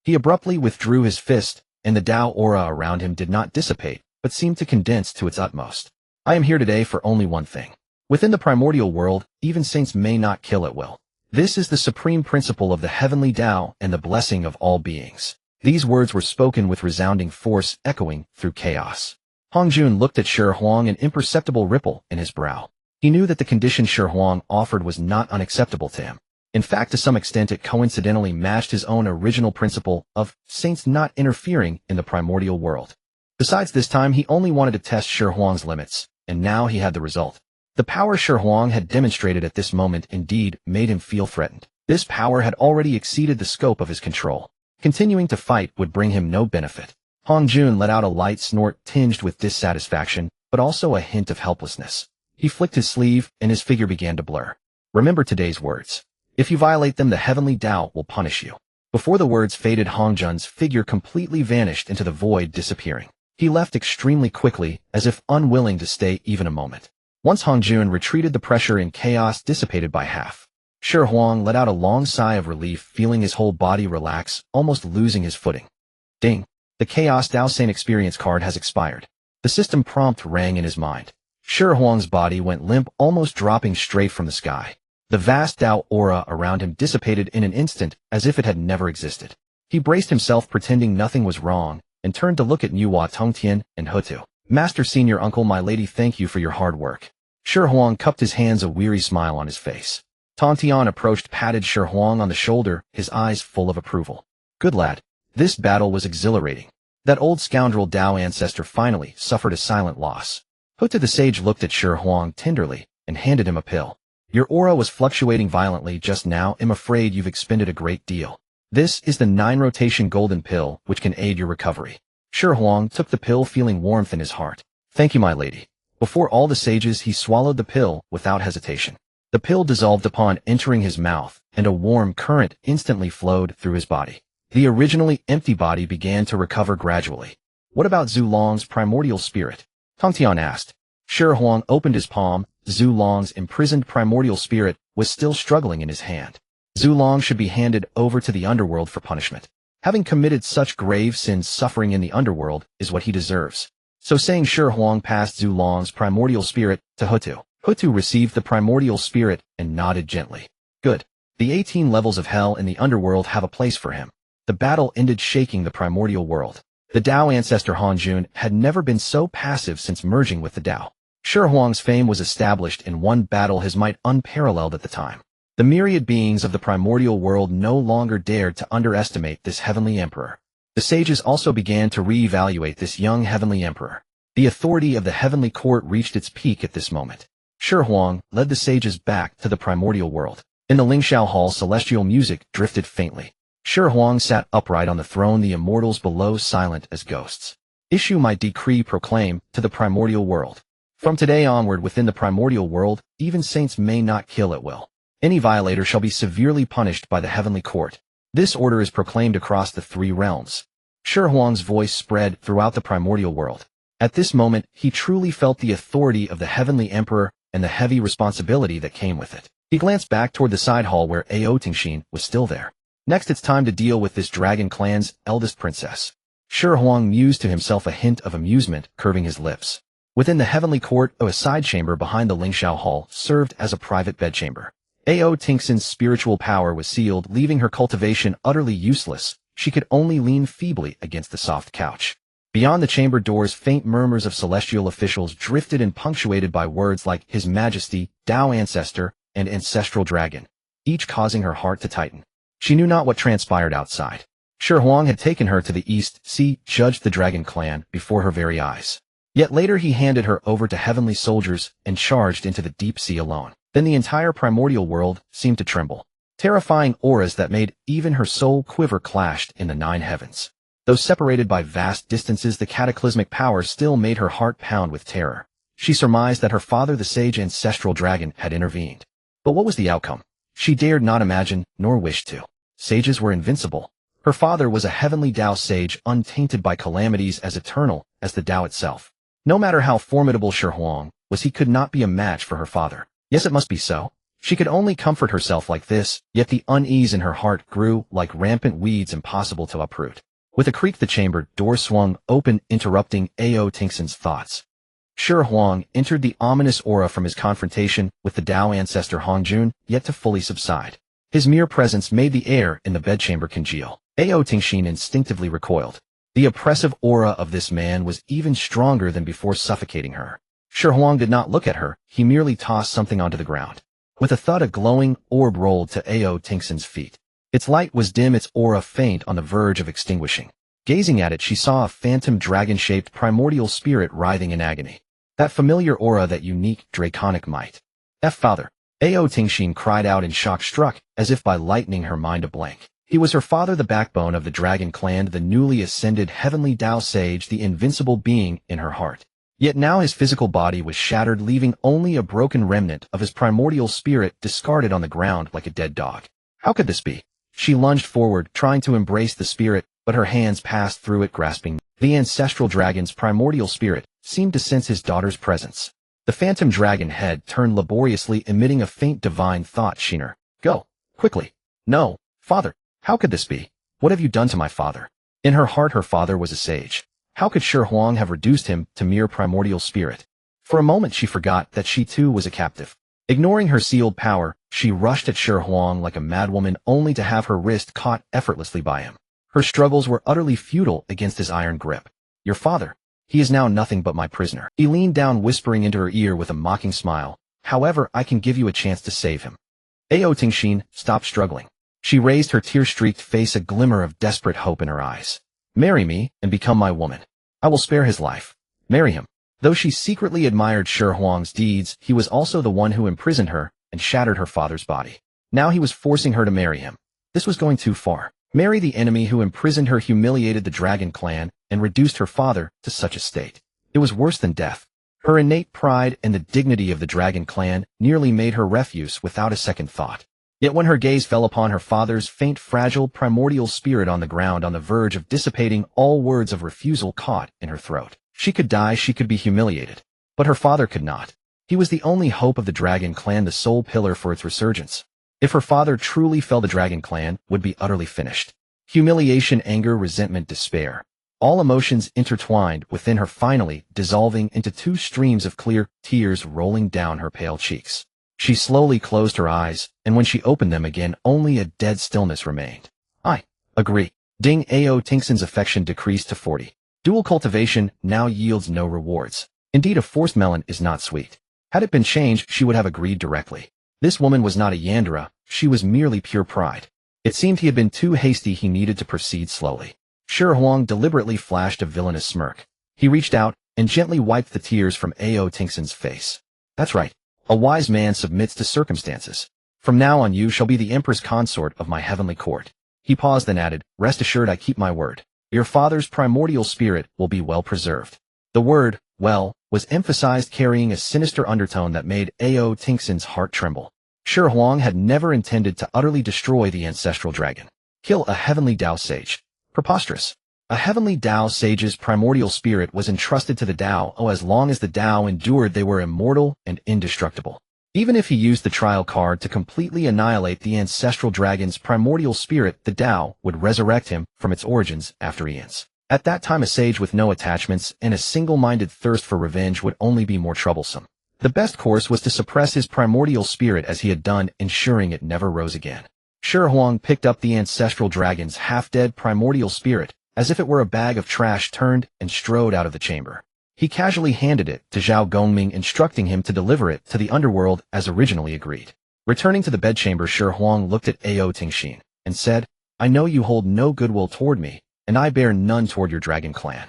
He abruptly withdrew his fist, and the Dao aura around him did not dissipate, but seemed to condense to its utmost. I am here today for only one thing. Within the primordial world, even saints may not kill at will. This is the supreme principle of the Heavenly Dao and the blessing of all beings. These words were spoken with resounding force, echoing through chaos. Hongjun looked at Shi Huang, an imperceptible ripple in his brow. He knew that the condition Shi Huang offered was not unacceptable to him. In fact, to some extent it coincidentally matched his own original principle of saints not interfering in the primordial world. Besides, this time he only wanted to test Shi Huang's limits, and now he had the result. The power Shi Huang had demonstrated at this moment indeed made him feel threatened. This power had already exceeded the scope of his control. Continuing to fight would bring him no benefit. Hongjun let out a light snort tinged with dissatisfaction, but also a hint of helplessness. He flicked his sleeve, and his figure began to blur. Remember today's words. If you violate them, the Heavenly Dao will punish you. Before the words faded, Hongjun's figure completely vanished into the void, disappearing. He left extremely quickly, as if unwilling to stay even a moment. Once Hongjun retreated, the pressure and chaos dissipated by half. Shi Huang let out a long sigh of relief, feeling his whole body relax, almost losing his footing. Ding! The Chaos Dao Saint experience card has expired. The system prompt rang in his mind. Shi Huang's body went limp, almost dropping straight from the sky. The vast Dao aura around him dissipated in an instant, as if it had never existed. He braced himself, pretending nothing was wrong, and turned to look at Nuwa, Tongtian, and Hutu. Master, Senior Uncle, my lady, thank you for your hard work. Shi Huang cupped his hands, a weary smile on his face. Tongtian approached, patted Shi Huang on the shoulder, his eyes full of approval. Good lad. This battle was exhilarating. That old scoundrel Dao ancestor finally suffered a silent loss. Hutu the sage looked at Shi Huang tenderly and handed him a pill. Your aura was fluctuating violently just now. I'm afraid you've expended a great deal. This is the 9-rotation golden pill, which can aid your recovery. Shi Huang took the pill feeling warmth in his heart. Thank you, my lady. Before all the sages, he swallowed the pill without hesitation. The pill dissolved upon entering his mouth, and a warm current instantly flowed through his body. The originally empty body began to recover gradually. What about Zhu Long's primordial spirit? Tang Tian asked. Shi Huang opened his palm. Zhu Long's imprisoned primordial spirit was still struggling in his hand. Zhu Long should be handed over to the underworld for punishment. Having committed such grave sins, suffering in the underworld is what he deserves. So saying, Shi Huang passed Zhu Long's primordial spirit to Hutu. Hutu received the primordial spirit and nodded gently. Good. The 18 levels of hell in the underworld have a place for him. The battle ended, shaking the primordial world. The Dao ancestor Hanjun had never been so passive since merging with the Dao. Shi Huang's fame was established in one battle, his might unparalleled at the time. The myriad beings of the primordial world no longer dared to underestimate this heavenly emperor. The sages also began to re-evaluate this young heavenly emperor. The authority of the heavenly court reached its peak at this moment. Shi Huang led the sages back to the primordial world. In the Lingxiao Hall, celestial music drifted faintly. Shi Huang sat upright on the throne, the immortals below silent as ghosts. Issue my decree, proclaim, to the primordial world. From today onward, within the primordial world, even saints may not kill at will. Any violator shall be severely punished by the heavenly court. This order is proclaimed across the 3 realms. Shi Huang's voice spread throughout the primordial world. At this moment, he truly felt the authority of the heavenly emperor and the heavy responsibility that came with it. He glanced back toward the side hall where Ao Tingxin was still there. Next, it's time to deal with this dragon clan's eldest princess. Shi Huang mused to himself, a hint of amusement curving his lips. Within the heavenly court, a side chamber behind the Lingxiao Hall served as a private bedchamber. Ao Tingxin's spiritual power was sealed, leaving her cultivation utterly useless. She could only lean feebly against the soft couch. Beyond the chamber doors, faint murmurs of celestial officials drifted and punctuated by words like His Majesty, Dao Ancestor, and Ancestral Dragon, each causing her heart to tighten. She knew not what transpired outside. Shi Huang had taken her to the East Sea, judged the Dragon Clan before her very eyes. Yet later he handed her over to heavenly soldiers and charged into the deep sea alone. Then the entire primordial world seemed to tremble. Terrifying auras that made even her soul quiver clashed in the 9 heavens. Though separated by vast distances, the cataclysmic power still made her heart pound with terror. She surmised that her father, the sage ancestral dragon, had intervened. But what was the outcome? She dared not imagine, nor wish to. Sages were invincible. Her father was a heavenly Dao sage, untainted by calamities, as eternal as the Dao itself. No matter how formidable Shi Huang was, he could not be a match for her father. Yes, it must be so. She could only comfort herself like this, yet the unease in her heart grew like rampant weeds impossible to uproot. With a creak, the chamber door swung open, interrupting Ao Tingxin's thoughts. Shi Huang entered, the ominous aura from his confrontation with the Dao ancestor Hangjun yet to fully subside. His mere presence made the air in the bedchamber congeal. Ao Tingxin instinctively recoiled. The oppressive aura of this man was even stronger than before, suffocating her. Shi Huang did not look at her, he merely tossed something onto the ground. With a thud, a glowing orb rolled to Ao Tingxin's feet. Its light was dim, its aura faint, on the verge of extinguishing. Gazing at it, she saw a phantom dragon-shaped primordial spirit writhing in agony. That familiar aura, that unique draconic might. Father! Ao Tingxin cried out in shock, struck as if by lightning, her mind a blank. He was her father, the backbone of the Dragon Clan, the newly ascended heavenly Dao sage, the invincible being in her heart. Yet now his physical body was shattered, leaving only a broken remnant of his primordial spirit discarded on the ground like a dead dog. How could this be? She lunged forward, trying to embrace the spirit, but her hands passed through it, grasping. The ancestral dragon's primordial spirit seemed to sense his daughter's presence. The phantom dragon head turned laboriously, emitting a faint divine thought. Shiner, go, quickly. No, father, how could this be? What have you done to my father? In her heart, her father was a sage. How could Shi Huang have reduced him to mere primordial spirit? For a moment she forgot that she too was a captive. Ignoring her sealed power, she rushed at Shi Huang like a madwoman, only to have her wrist caught effortlessly by him. Her struggles were utterly futile against his iron grip. Your father. He is now nothing but my prisoner. He leaned down, whispering into her ear with a mocking smile. However, I can give you a chance to save him. Ao Tingxin stopped struggling. She raised her tear-streaked face, a glimmer of desperate hope in her eyes. Marry me and become my woman. I will spare his life. Marry him. Though she secretly admired Shi Huang's deeds, he was also the one who imprisoned her and shattered her father's body. Now he was forcing her to marry him. This was going too far. Marry the enemy who imprisoned her, humiliated the dragon clan, and reduced her father to such a state. It was worse than death. Her innate pride and the dignity of the dragon clan nearly made her refuse without a second thought. Yet when her gaze fell upon her father's faint, fragile, primordial spirit on the ground on the verge of dissipating, all words of refusal caught in her throat. She could die, she could be humiliated. But her father could not. He was the only hope of the dragon clan, the sole pillar for its resurgence. If her father truly fell, the dragon clan would be utterly finished. Humiliation, anger, resentment, despair. All emotions intertwined within her, finally dissolving into two streams of clear tears rolling down her pale cheeks. She slowly closed her eyes, and when she opened them again, only a dead stillness remained. I agree. Ding. Ao Tingson's affection decreased to 40. Dual cultivation now yields no rewards. Indeed, a forced melon is not sweet. Had it been changed, she would have agreed directly. This woman was not a Yandere, she was merely pure pride. It seemed he had been too hasty, he needed to proceed slowly. Shi Huang deliberately flashed a villainous smirk. He reached out and gently wiped the tears from Ao Tingson's face. That's right. A wise man submits to circumstances. From now on you shall be the empress consort of my heavenly court. He paused, then added, rest assured I keep my word. Your father's primordial spirit will be well preserved. The word, well, was emphasized, carrying a sinister undertone that made Ao Tingson's heart tremble. Shi Huang had never intended to utterly destroy the ancestral dragon. Kill a heavenly Dao sage. Preposterous. A heavenly Dao sage's primordial spirit was entrusted to the Dao. Oh, as long as the Dao endured, they were immortal and indestructible. Even if he used the trial card to completely annihilate the ancestral dragon's primordial spirit, the Dao would resurrect him from its origins after eons. At that time, a sage with no attachments and a single-minded thirst for revenge would only be more troublesome. The best course was to suppress his primordial spirit as he had done, ensuring it never rose again. Shi Huang picked up the ancestral dragon's half-dead primordial spirit, as if it were a bag of trash, turned and strode out of the chamber. He casually handed it to Zhao Gongming, instructing him to deliver it to the underworld as originally agreed. Returning to the bedchamber, Shi Huang looked at Ao Tingshin and said, I know you hold no goodwill toward me, and I bear none toward your dragon clan.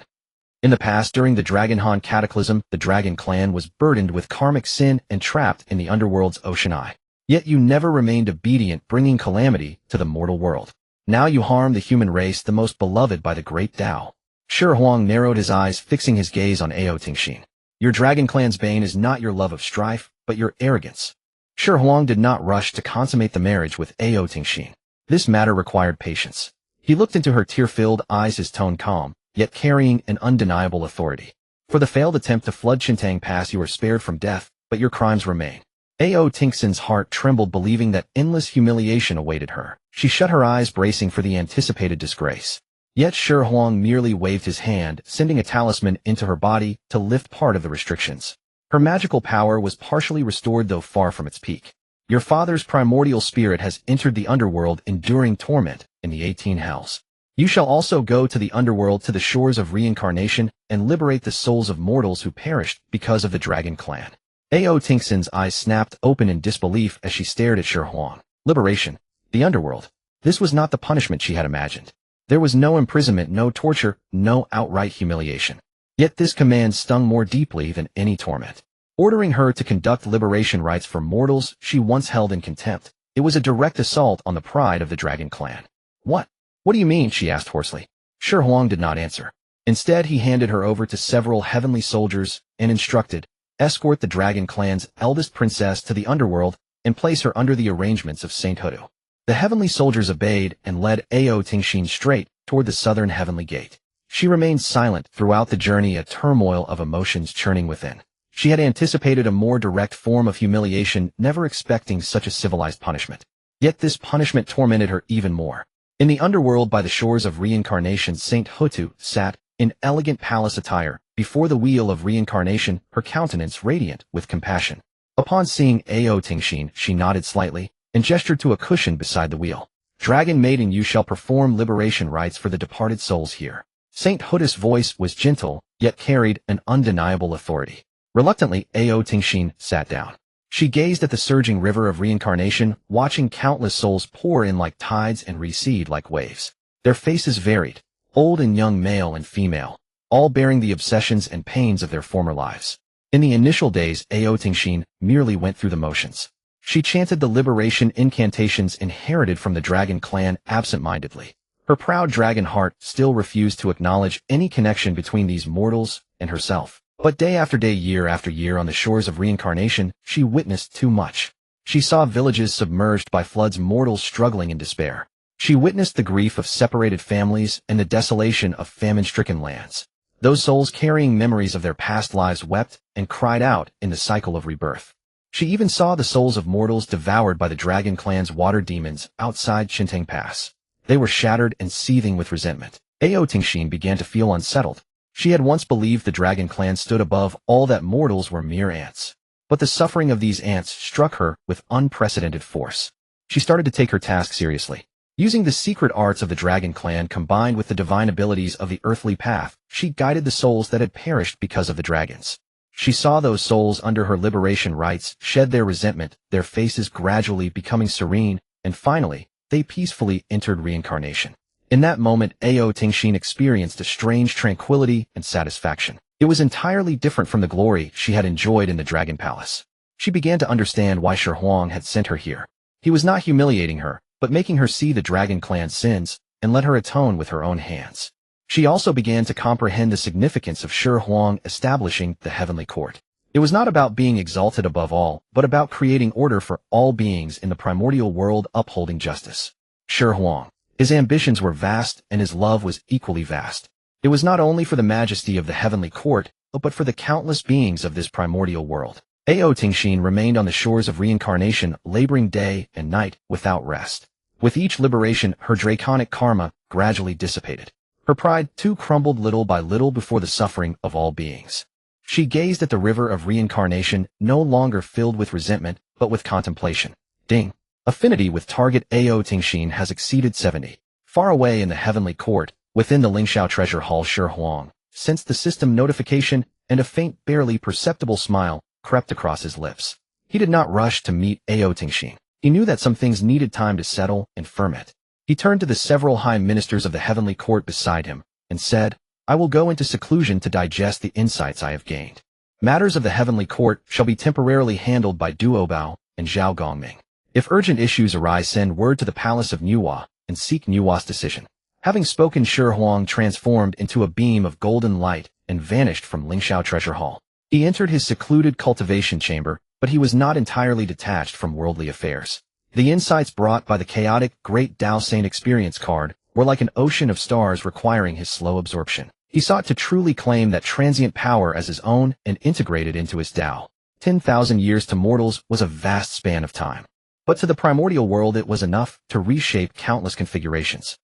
In the past, during the Dragon Han cataclysm, the dragon clan was burdened with karmic sin and trapped in the underworld's ocean eye. Yet you never remained obedient, bringing calamity to the mortal world. Now you harm the human race, the most beloved by the great Dao. Shi Huang narrowed his eyes, fixing his gaze on Ao Tingshin. Your dragon clan's bane is not your love of strife, but your arrogance. Shi Huang did not rush to consummate the marriage with Ao Tingshin. This matter required patience. He looked into her tear-filled eyes, his tone calm, yet carrying an undeniable authority. For the failed attempt to flood Qintang Pass, you were spared from death, but your crimes remain. Ao Tingson's heart trembled, believing that endless humiliation awaited her. She shut her eyes, bracing for the anticipated disgrace. Yet Shi Huang merely waved his hand, sending a talisman into her body to lift part of the restrictions. Her magical power was partially restored, though far from its peak. Your father's primordial spirit has entered the underworld, enduring torment in the 18 hells. You shall also go to the underworld, to the shores of reincarnation, and liberate the souls of mortals who perished because of the dragon clan. Ao Tingson's eyes snapped open in disbelief as she stared at Shi Huang. Liberation. The underworld. This was not the punishment she had imagined. There was no imprisonment, no torture, no outright humiliation. Yet this command stung more deeply than any torment. Ordering her to conduct liberation rites for mortals she once held in contempt, it was a direct assault on the pride of the dragon clan. What? What do you mean? She asked hoarsely. Shi Huang did not answer. Instead, he handed her over to several heavenly soldiers and instructed, escort the dragon clan's eldest princess to the underworld and place her under the arrangements of Saint Hudu. The heavenly soldiers obeyed and led Ao Tingshin straight toward the southern heavenly gate. She remained silent throughout the journey, a turmoil of emotions churning within. She had anticipated a more direct form of humiliation, never expecting such a civilized punishment. Yet this punishment tormented her even more. In the underworld by the shores of reincarnation, Saint Hutu sat, in elegant palace attire, before the wheel of reincarnation, her countenance radiant with compassion. Upon seeing Ao Tingshin, she nodded slightly and gestured to a cushion beside the wheel. Dragon maiden, you shall perform liberation rites for the departed souls here. Saint Hutu's voice was gentle, yet carried an undeniable authority. Reluctantly, Ao Tingshin sat down. She gazed at the surging river of reincarnation, watching countless souls pour in like tides and recede like waves. Their faces varied, old and young, male and female, all bearing the obsessions and pains of their former lives. In the initial days, Ao Tingshin merely went through the motions. She chanted the liberation incantations inherited from the dragon clan absent-mindedly. Her proud dragon heart still refused to acknowledge any connection between these mortals and herself. But day after day, year after year on the shores of Reincarnation, she witnessed too much. She saw villages submerged by floods, mortals struggling in despair. She witnessed the grief of separated families and the desolation of famine-stricken lands. Those souls carrying memories of their past lives wept and cried out in the cycle of rebirth. She even saw the souls of mortals devoured by the Dragon Clan's water demons outside Chintang Pass. They were shattered and seething with resentment. Ao Tingxin began to feel unsettled. She had once believed the Dragon Clan stood above all, that mortals were mere ants. But the suffering of these ants struck her with unprecedented force. She started to take her task seriously. Using the secret arts of the Dragon Clan combined with the divine abilities of the earthly path, she guided the souls that had perished because of the dragons. She saw those souls under her liberation rites shed their resentment, their faces gradually becoming serene, and finally, they peacefully entered reincarnation. In that moment, Ao Tingxin experienced a strange tranquility and satisfaction. It was entirely different from the glory she had enjoyed in the Dragon Palace. She began to understand why Shi Huang had sent her here. He was not humiliating her, but making her see the Dragon Clan's sins and let her atone with her own hands. She also began to comprehend the significance of Shi Huang establishing the heavenly court. It was not about being exalted above all, but about creating order for all beings in the primordial world, upholding justice. Shi Huang. His ambitions were vast, and his love was equally vast. It was not only for the majesty of the heavenly court, but for the countless beings of this primordial world. Ao Tingxin remained on the shores of reincarnation, laboring day and night without rest. With each liberation, her draconic karma gradually dissipated. Her pride, too, crumbled little by little before the suffering of all beings. She gazed at the river of reincarnation, no longer filled with resentment, but with contemplation. Ding. Affinity with target Ao Tingxin has exceeded 70. Far away in the heavenly court, within the Lingxiao treasure hall, Shi Huang sensed the system notification, and a faint, barely perceptible smile crept across his lips. He did not rush to meet Ao Tingxin. He knew that some things needed time to settle and ferment. He turned to the several high ministers of the heavenly court beside him, and said, "I will go into seclusion to digest the insights I have gained. Matters of the heavenly court shall be temporarily handled by Duobao and Zhao Gongming. If urgent issues arise, send word to the palace of Nuwa and seek Nuwa's decision." Having spoken, Shi Huang transformed into a beam of golden light and vanished from Lingxiao treasure hall. He entered his secluded cultivation chamber, but he was not entirely detached from worldly affairs. The insights brought by the chaotic Great Tao Saint experience card were like an ocean of stars requiring his slow absorption. He sought to truly claim that transient power as his own and integrate it into his Tao. 10,000 years to mortals was a vast span of time. But to the primordial world it was enough to reshape countless configurations.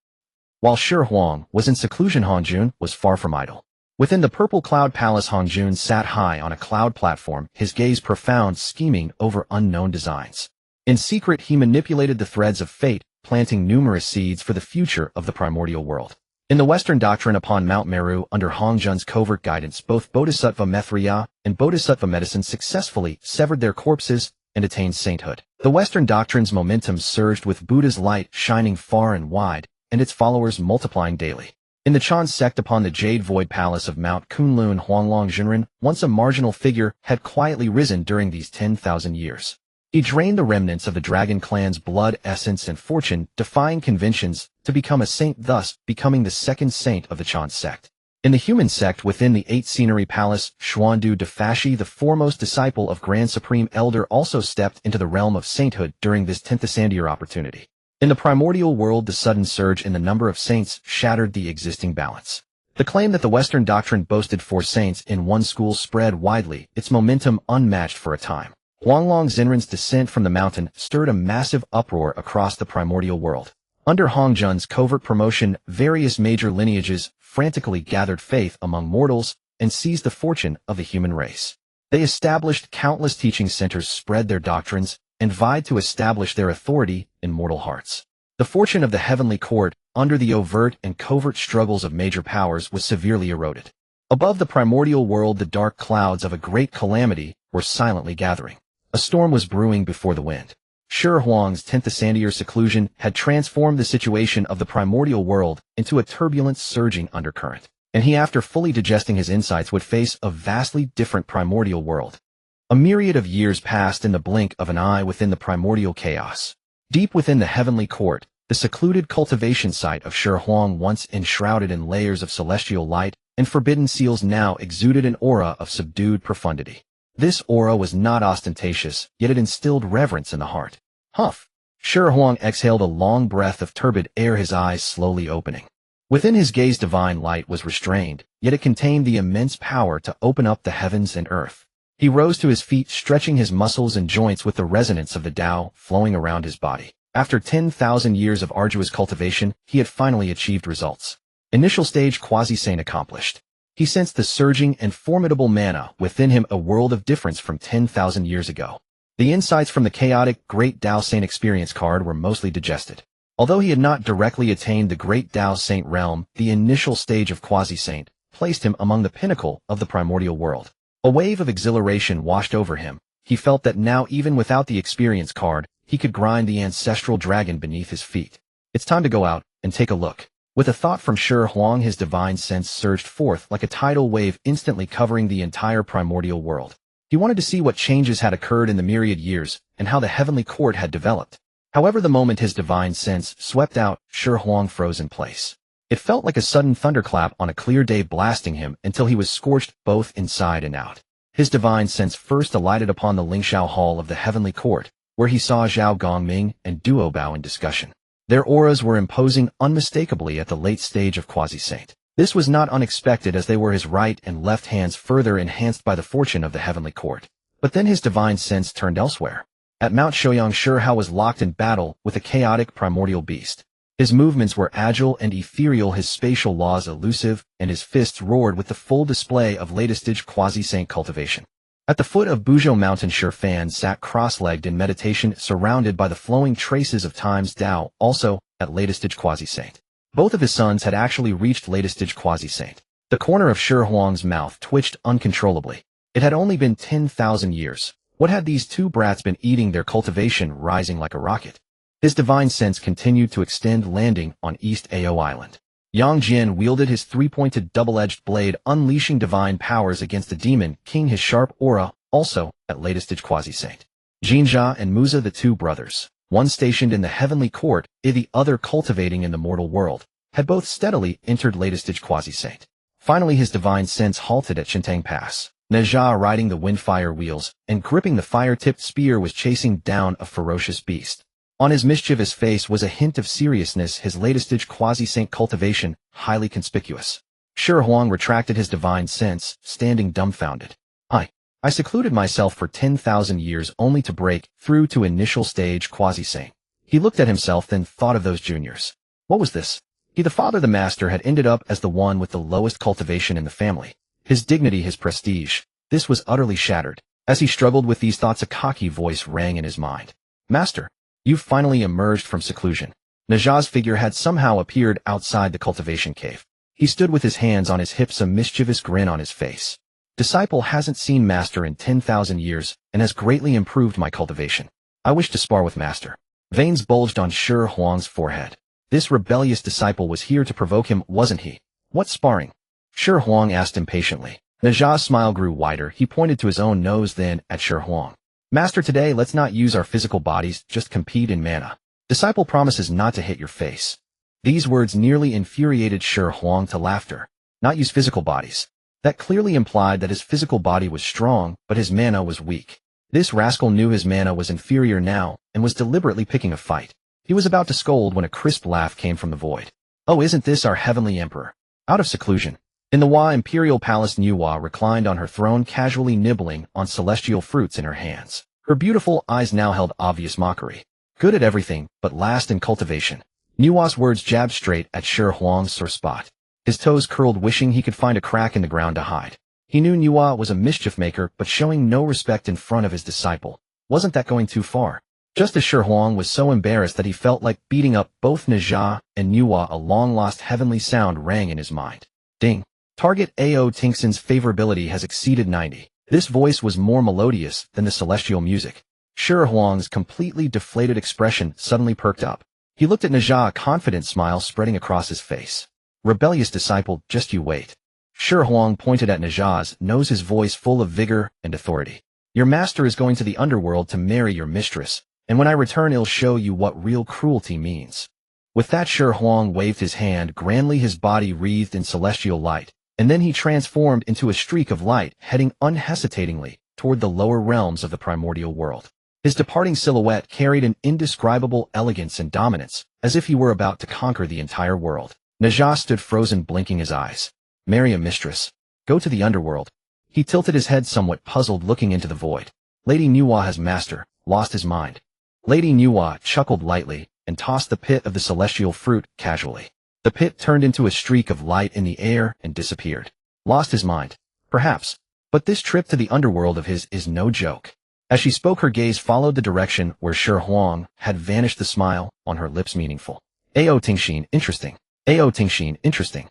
While Shi Huang was in seclusion, Hangjun was far from idle. Within the purple cloud palace, Hangjun sat high on a cloud platform, his gaze profound, scheming over unknown designs. In secret, he manipulated the threads of fate, planting numerous seeds for the future of the primordial world. In the Western doctrine upon Mount Meru, under Hangjun's covert guidance, both Bodhisattva Methriya and Bodhisattva medicine successfully severed their corpses and attained sainthood. The Western doctrine's momentum surged with Buddha's light shining far and wide, and its followers multiplying daily. In the Chan sect upon the Jade Void Palace of Mount Kunlun, Huanglong Junren, once a marginal figure, had quietly risen during these 10,000 years. He drained the remnants of the Dragon Clan's blood, essence, and fortune, defying conventions, to become a saint, thus becoming the second saint of the Chan sect. In the human sect within the 8 Scenery Palace, Xuandu Defashi, the foremost disciple of Grand Supreme Elder, also stepped into the realm of sainthood during this 10th ascendier opportunity. In the primordial world, the sudden surge in the number of saints shattered the existing balance. The claim that the Western doctrine boasted 4 saints in one school spread widely, its momentum unmatched for a time. Huanglong Zinren's descent from the mountain stirred a massive uproar across the primordial world. Under Hangjun's covert promotion, various major lineages frantically gathered faith among mortals and seized the fortune of the human race. They established countless teaching centers, spread their doctrines, and vied to establish their authority in mortal hearts. The fortune of the heavenly court, under the overt and covert struggles of major powers, was severely eroded. Above the primordial world, the dark clouds of a great calamity were silently gathering. A storm was brewing before the wind. Shi Huang's 10th ascendier seclusion had transformed the situation of the primordial world into a turbulent, surging undercurrent, and he, after fully digesting his insights, would face a vastly different primordial world. A myriad of years passed in the blink of an eye within the primordial chaos. Deep within the heavenly court, the secluded cultivation site of Shi Huang, once enshrouded in layers of celestial light and forbidden seals, now exuded an aura of subdued profundity. This aura was not ostentatious, yet it instilled reverence in the heart. Huff! Shi Huang exhaled a long breath of turbid air, his eyes slowly opening. Within his gaze divine light was restrained, yet it contained the immense power to open up the heavens and earth. He rose to his feet, stretching his muscles and joints with the resonance of the Tao flowing around his body. After 10,000 years of arduous cultivation, he had finally achieved results. Initial stage quasi-saint accomplished. He sensed the surging and formidable mana within him, a world of difference from 10,000 years ago. The insights from the chaotic Great Tao Saint experience card were mostly digested. Although he had not directly attained the Great Tao Saint realm, the initial stage of quasi-saint placed him among the pinnacle of the Primordial World. A wave of exhilaration washed over him. He felt that now, even without the experience card, he could grind the ancestral dragon beneath his feet. It's time to go out and take a look. With a thought from Shi Huang, his divine sense surged forth like a tidal wave, instantly covering the entire Primordial World. He wanted to see what changes had occurred in the myriad years and how the heavenly court had developed. However, the moment his divine sense swept out, Shi Huang froze in place. It felt like a sudden thunderclap on a clear day, blasting him until he was scorched both inside and out. His divine sense first alighted upon the Lingxiao Hall of the Heavenly Court, where he saw Zhao Gongming and Duo Bao in discussion. Their auras were imposing unmistakably at the late stage of quasi-saint. This was not unexpected, as they were his right and left hands, further enhanced by the fortune of the Heavenly Court. But then his divine sense turned elsewhere. At Mount Shouyang, Shi Hao was locked in battle with a chaotic primordial beast. His movements were agile and ethereal, his spatial laws elusive, and his fists roared with the full display of latest-stage quasi-saint cultivation. At the foot of Buzhou Mountain, Shi Fan sat cross-legged in meditation, surrounded by the flowing traces of time's Tao, also at latest-stage quasi-saint. Both of his sons had actually reached latest-stage quasi-saint. The corner of Shi Huang's mouth twitched uncontrollably. It had only been 10,000 years. What had these two brats been eating, their cultivation rising like a rocket? His divine sense continued to extend, landing on East Ao Island. Yang Jian wielded his three-pointed double-edged blade, unleashing divine powers against the demon king, his sharp aura, also at latest-stage quasi-saint. Jinjia and Muza, the two brothers, one stationed in the heavenly court, the other cultivating in the mortal world, had both steadily entered latest-stage quasi-saint. Finally, his divine sense halted at Shintang Pass. Nejia, riding the windfire wheels and gripping the fire-tipped spear, was chasing down a ferocious beast. On his mischievous face was a hint of seriousness, his latest-stage quasi-saint cultivation highly conspicuous. Shi Huang retracted his divine sense, standing dumbfounded. I secluded myself for 10,000 years only to break through to initial stage quasi-saint. He looked at himself, then thought of those juniors. What was this? He, the father, the master, had ended up as the one with the lowest cultivation in the family. His dignity, his prestige, this was utterly shattered. As he struggled with these thoughts, a cocky voice rang in his mind. Master, you've finally emerged from seclusion. Nejia's figure had somehow appeared outside the cultivation cave. He stood with his hands on his hips, a mischievous grin on his face. Disciple hasn't seen Master in 10,000 years and has greatly improved my cultivation. I wish to spar with Master. Veins bulged on Shi Huang's forehead. This rebellious disciple was here to provoke him, wasn't he? What sparring? Shi Huang asked impatiently. Nejia's smile grew wider. He pointed to his own nose, then at Shi Huang. Master, today let's not use our physical bodies, just compete in mana. Disciple promises not to hit your face. These words nearly infuriated Shi Huang to laughter. Not use physical bodies. That clearly implied that his physical body was strong, but his mana was weak. This rascal knew his mana was inferior now, and was deliberately picking a fight. He was about to scold when a crisp laugh came from the void. Oh, isn't this our heavenly emperor? Out of seclusion. In the Wa Imperial Palace, Nuwa reclined on her throne, casually nibbling on celestial fruits in her hands. Her beautiful eyes now held obvious mockery. Good at everything, but last in cultivation. Nuwa's words jabbed straight at Shi Huang's sore spot. His toes curled, wishing he could find a crack in the ground to hide. He knew Nuwa was a mischief maker, but showing no respect in front of his disciple. Wasn't that going too far? Just as Shi Huang was so embarrassed that he felt like beating up both Nejia and Nuwa, a long-lost heavenly sound rang in his mind. Ding. Target A.O. Tingson's favorability has exceeded 90. This voice was more melodious than the celestial music. Shi Huang's completely deflated expression suddenly perked up. He looked at Nejia, a confident smile spreading across his face. Rebellious disciple, just you wait. Shi Huang pointed at Nejia's nose, his voice full of vigor and authority. Your master is going to the underworld to marry your mistress, and when I return, he'll show you what real cruelty means. With that, Shi Huang waved his hand grandly, his body wreathed in celestial light, and then he transformed into a streak of light, heading unhesitatingly toward the lower realms of the primordial world. His departing silhouette carried an indescribable elegance and dominance, as if he were about to conquer the entire world. Najah stood frozen, blinking his eyes. "Marry a mistress. Go to the underworld." He tilted his head, somewhat puzzled, looking into the void. "Lady Nuwa has master, lost his mind." Lady Nuwa chuckled lightly and tossed the pit of the celestial fruit casually. The pit turned into a streak of light in the air and disappeared. "Lost his mind? Perhaps. But this trip to the underworld of his is no joke." As she spoke, her gaze followed the direction where Shi Huang had vanished, the smile on her lips meaningful. "Ao Tingxin, interesting. Ao Tingxin, interesting."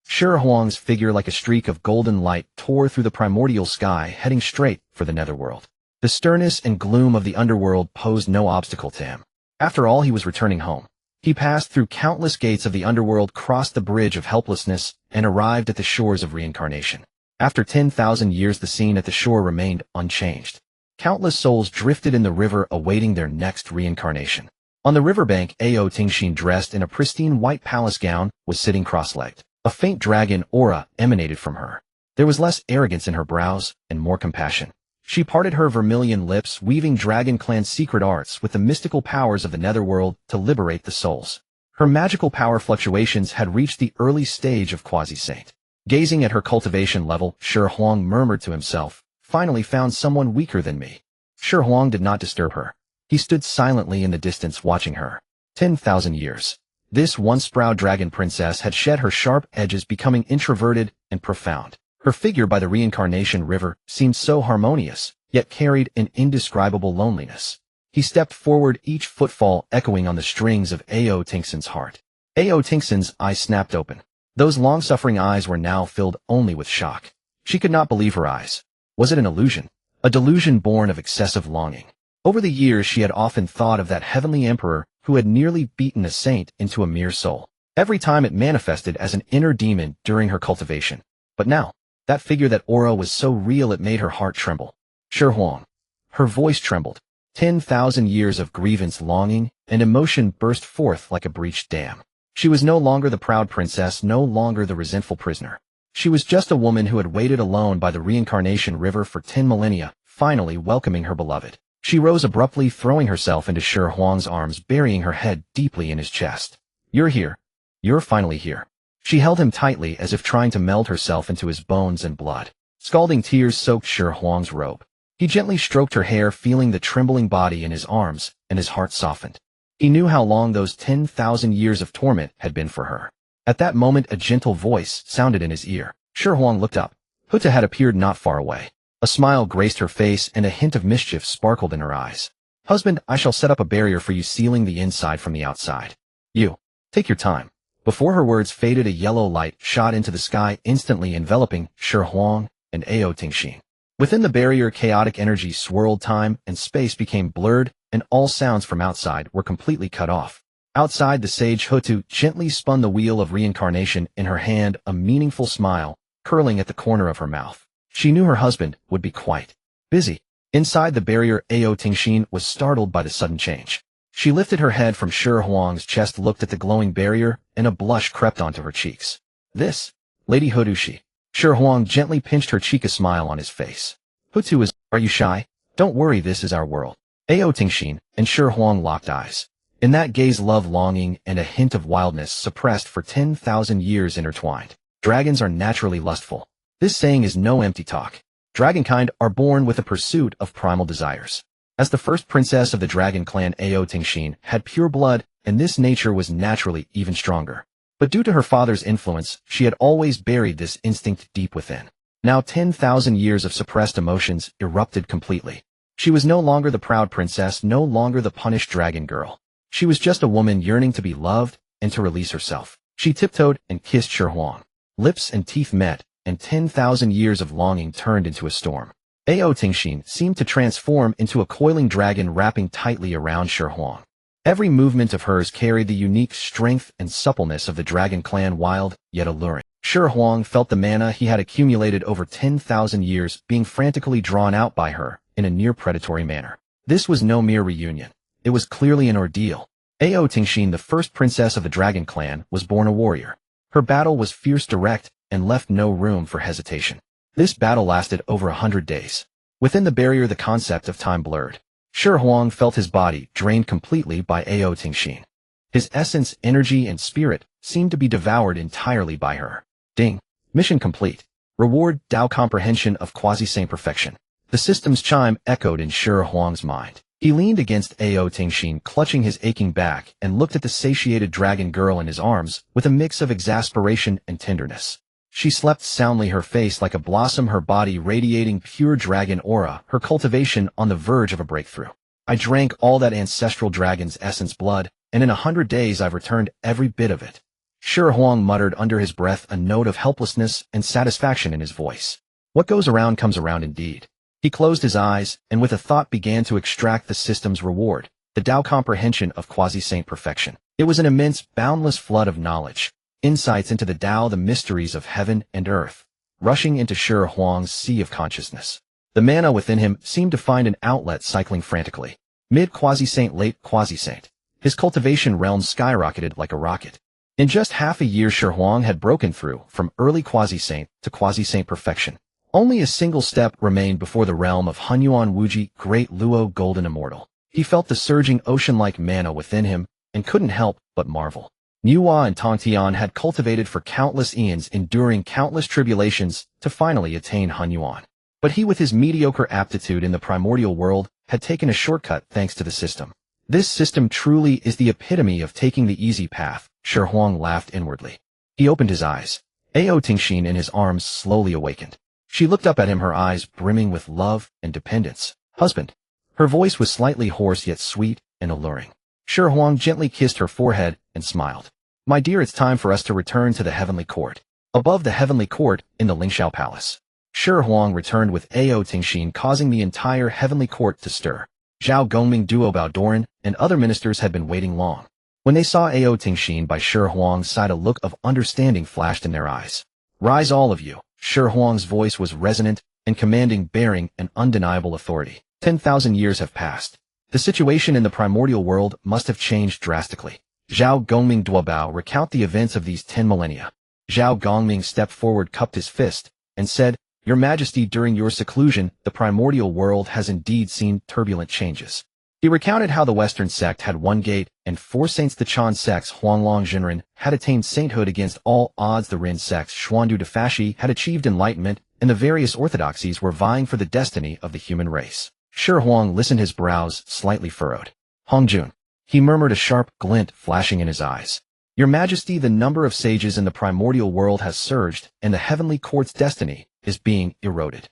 Shi Huang's figure, like a streak of golden light, tore through the primordial sky, heading straight for the netherworld. The sternness and gloom of the underworld posed no obstacle to him. After all, he was returning home. He passed through countless gates of the underworld, crossed the bridge of helplessness, and arrived at the shores of reincarnation. After 10,000 years, the scene at the shore remained unchanged. Countless souls drifted in the river, awaiting their next reincarnation. On the riverbank, Ao Tingxin, dressed in a pristine white palace gown, was sitting cross-legged. A faint dragon aura emanated from her. There was less arrogance in her brows and more compassion. She parted her vermilion lips, weaving Dragon Clan secret arts with the mystical powers of the netherworld to liberate the souls. Her magical power fluctuations had reached the early stage of quasi-saint. Gazing at her cultivation level, Shi Huang murmured to himself, "Finally found someone weaker than me." Shi Huang did not disturb her. He stood silently in the distance, watching her. 10,000 years. This once proud dragon princess had shed her sharp edges, becoming introverted and profound. Her figure by the reincarnation river seemed so harmonious, yet carried an indescribable loneliness. He stepped forward, each footfall echoing on the strings of Ao Tingxin's heart. Ao Tingxin's eyes snapped open. Those long-suffering eyes were now filled only with shock. She could not believe her eyes. Was it an illusion? A delusion born of excessive longing? Over the years, she had often thought of that heavenly emperor who had nearly beaten a saint into a mere soul. Every time it manifested as an inner demon during her cultivation. But now, that figure, that aura, was so real it made her heart tremble. Shi Huang. Her voice trembled. 10,000 years of grievance, longing, and emotion burst forth like a breached dam. She was no longer the proud princess, no longer the resentful prisoner. She was just a woman who had waited alone by the reincarnation river for 10 millennia, finally welcoming her beloved. She rose abruptly, throwing herself into Shi Huang's arms, burying her head deeply in his chest. "You're here. You're finally here." She held him tightly, as if trying to meld herself into his bones and blood. Scalding tears soaked Shi Huang's robe. He gently stroked her hair, feeling the trembling body in his arms, and his heart softened. He knew how long those 10,000 years of torment had been for her. At that moment, a gentle voice sounded in his ear. Shi Huang looked up. Huta had appeared not far away. A smile graced her face, and a hint of mischief sparkled in her eyes. "Husband, I shall set up a barrier for you, sealing the inside from the outside. You, take your time." Before her words faded, a yellow light shot into the sky, instantly enveloping Shi Huang and Ao Tingxin. Within the barrier, chaotic energy swirled, time and space became blurred, and all sounds from outside were completely cut off. Outside, the sage Hutu gently spun the wheel of reincarnation in her hand, a meaningful smile curling at the corner of her mouth. She knew her husband would be quite busy. Inside the barrier, Ao Tingxin was startled by the sudden change. She lifted her head from Shi Huang's chest, looked at the glowing barrier, and a blush crept onto her cheeks. "This, Lady Hutu." Shi Huang gently pinched her cheek, a smile on his face. "Hutu is, are you shy? Don't worry, this is our world." Ao Tingxin and Shi Huang locked eyes. In that gaze, love, longing, and a hint of wildness, suppressed for 10,000 years, intertwined. Dragons are naturally lustful. This saying is no empty talk. Dragonkind are born with a pursuit of primal desires. As the first princess of the dragon clan, Ao Tingxin had pure blood, and this nature was naturally even stronger. But due to her father's influence, she had always buried this instinct deep within. Now 10,000 years of suppressed emotions erupted completely. She was no longer the proud princess, no longer the punished dragon girl. She was just a woman yearning to be loved and to release herself. She tiptoed and kissed Shi Huang. Lips and teeth met, and 10,000 years of longing turned into a storm. Ao Tingxin seemed to transform into a coiling dragon, wrapping tightly around Shi Huang. Every movement of hers carried the unique strength and suppleness of the dragon clan, wild yet alluring. Shi Huang felt the mana he had accumulated over 10,000 years being frantically drawn out by her in a near predatory manner. This was no mere reunion. It was clearly an ordeal. Ao Tingxin, the first princess of the Dragon Clan, was born a warrior. Her battle was fierce, direct, and left no room for hesitation. This battle lasted over 100 days. Within the barrier, the concept of time blurred. Shi Huang felt his body drained completely by Ao Tingxin. His essence, energy, and spirit seemed to be devoured entirely by her. Ding. Mission complete. Reward Tao comprehension of quasi-saint perfection. The system's chime echoed in Shi Huang's mind. He leaned against Ao Tingxin, clutching his aching back, and looked at the satiated dragon girl in his arms with a mix of exasperation and tenderness. She slept soundly, her face like a blossom, her body radiating pure dragon aura, her cultivation on the verge of a breakthrough. I drank all that ancestral dragon's essence blood, and in 100 days I've returned every bit of it. Shi Huang muttered under his breath, a note of helplessness and satisfaction in his voice. What goes around comes around indeed. He closed his eyes, and with a thought began to extract the system's reward, the Tao comprehension of quasi-saint perfection. It was an immense, boundless flood of knowledge, insights into the Tao, the mysteries of heaven and earth, rushing into Shi Huang's sea of consciousness. The mana within him seemed to find an outlet, cycling frantically. Mid-quasi-saint, late quasi-saint. His cultivation realm skyrocketed like a rocket. In just half a year, Shi Huang had broken through from early quasi-saint to quasi-saint perfection. Only a single step remained before the realm of Hunyuan Wuji, Great Luo, Golden Immortal. He felt the surging ocean-like mana within him and couldn't help but marvel. Nuwa and Tongtian had cultivated for countless eons, enduring countless tribulations to finally attain Hunyuan. But he, with his mediocre aptitude in the primordial world, had taken a shortcut thanks to the system. This system truly is the epitome of taking the easy path, Shi Huang laughed inwardly. He opened his eyes. Ao Tingxin in his arms slowly awakened. She looked up at him, her eyes brimming with love and dependence. Husband. Her voice was slightly hoarse yet sweet and alluring. Shi Huang gently kissed her forehead and smiled. My dear, it's time for us to return to the heavenly court. Above the heavenly court, in the Lingxiao Palace, Shi Huang returned with Ao Tingxin, causing the entire heavenly court to stir. Zhao Gongming, Duo Baodoran, and other ministers had been waiting long. When they saw Ao Tingxin by Shi Huang's side, a look of understanding flashed in their eyes. Rise, all of you. Shi Huang's voice was resonant and commanding, bearing an undeniable authority. 10,000 years have passed. The situation in the primordial world must have changed drastically. Zhao Gongming, Duobao, recount the events of these 10 millennia. Zhao Gongming stepped forward, cupped his fist, and said, Your Majesty, during your seclusion, the primordial world has indeed seen turbulent changes. He recounted how the Western sect had one gate, and 4 saints, the Chan sects Huanglong Jinren, had attained sainthood against all odds, the Rin sects Xuandu Defashi had achieved enlightenment, and the various orthodoxies were vying for the destiny of the human race. Shi Huang listened, his brows slightly furrowed. Hongjun. He murmured, a sharp glint flashing in his eyes. Your Majesty, the number of sages in the primordial world has surged, and the heavenly court's destiny is being eroded.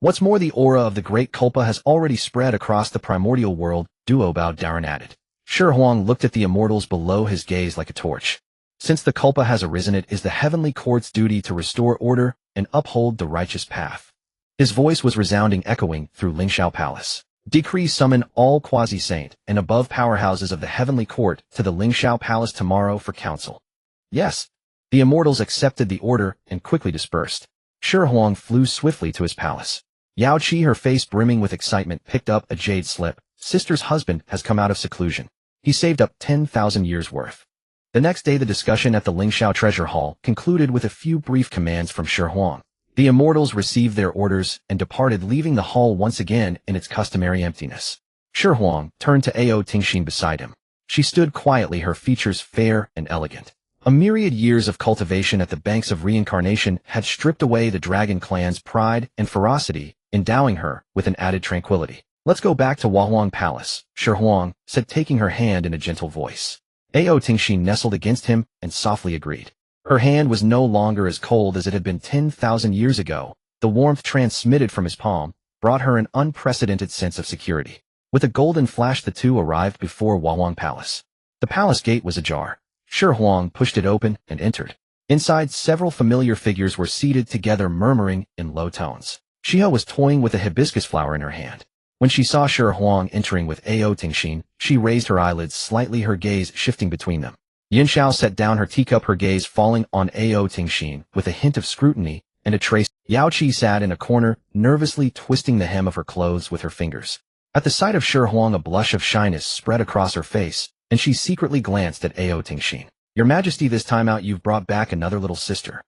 What's more, the aura of the great Kulpa has already spread across the primordial world, Duo Baodoran added. Shi Huang looked at the immortals below, his gaze like a torch. Since the Kulpa has arisen, it is the heavenly court's duty to restore order and uphold the righteous path. His voice was resounding, echoing through Lingxiao Palace. Decree, summon all quasi-saint and above powerhouses of the heavenly court to the Lingxiao Palace tomorrow for council. Yes. The immortals accepted the order and quickly dispersed. Shi Huang flew swiftly to his palace. Yao Qi, her face brimming with excitement, picked up a jade slip. Sister's husband has come out of seclusion. He saved up 10,000 years' worth. The next day, the discussion at the Lingxiao Treasure Hall concluded with a few brief commands from Shi Huang. The immortals received their orders and departed, leaving the hall once again in its customary emptiness. Shi Huang turned to Ao Tingxin beside him. She stood quietly, her features fair and elegant. A myriad years of cultivation at the banks of reincarnation had stripped away the dragon clan's pride and ferocity, endowing her with an added tranquility. Let's go back to Huahuang Palace, Shi Huang said, taking her hand in a gentle voice. Ao Tingxin nestled against him and softly agreed. Her hand was no longer as cold as it had been 10,000 years ago. The warmth transmitted from his palm brought her an unprecedented sense of security. With a golden flash, the two arrived before Huahuang Palace. The palace gate was ajar. Shi Huang pushed it open and entered. Inside, several familiar figures were seated together, murmuring in low tones. Xihe was toying with a hibiscus flower in her hand. When she saw Shi Huang entering with Ao Tingxin, she raised her eyelids slightly, her gaze shifting between them. Yinxiao set down her teacup, her gaze falling on Ao Tingxin with a hint of scrutiny and a trace. Yao Qi sat in a corner, nervously twisting the hem of her clothes with her fingers. At the sight of Shi Huang, a blush of shyness spread across her face, and she secretly glanced at Ao Tingshin. Your Majesty, this time out you've brought back another little sister.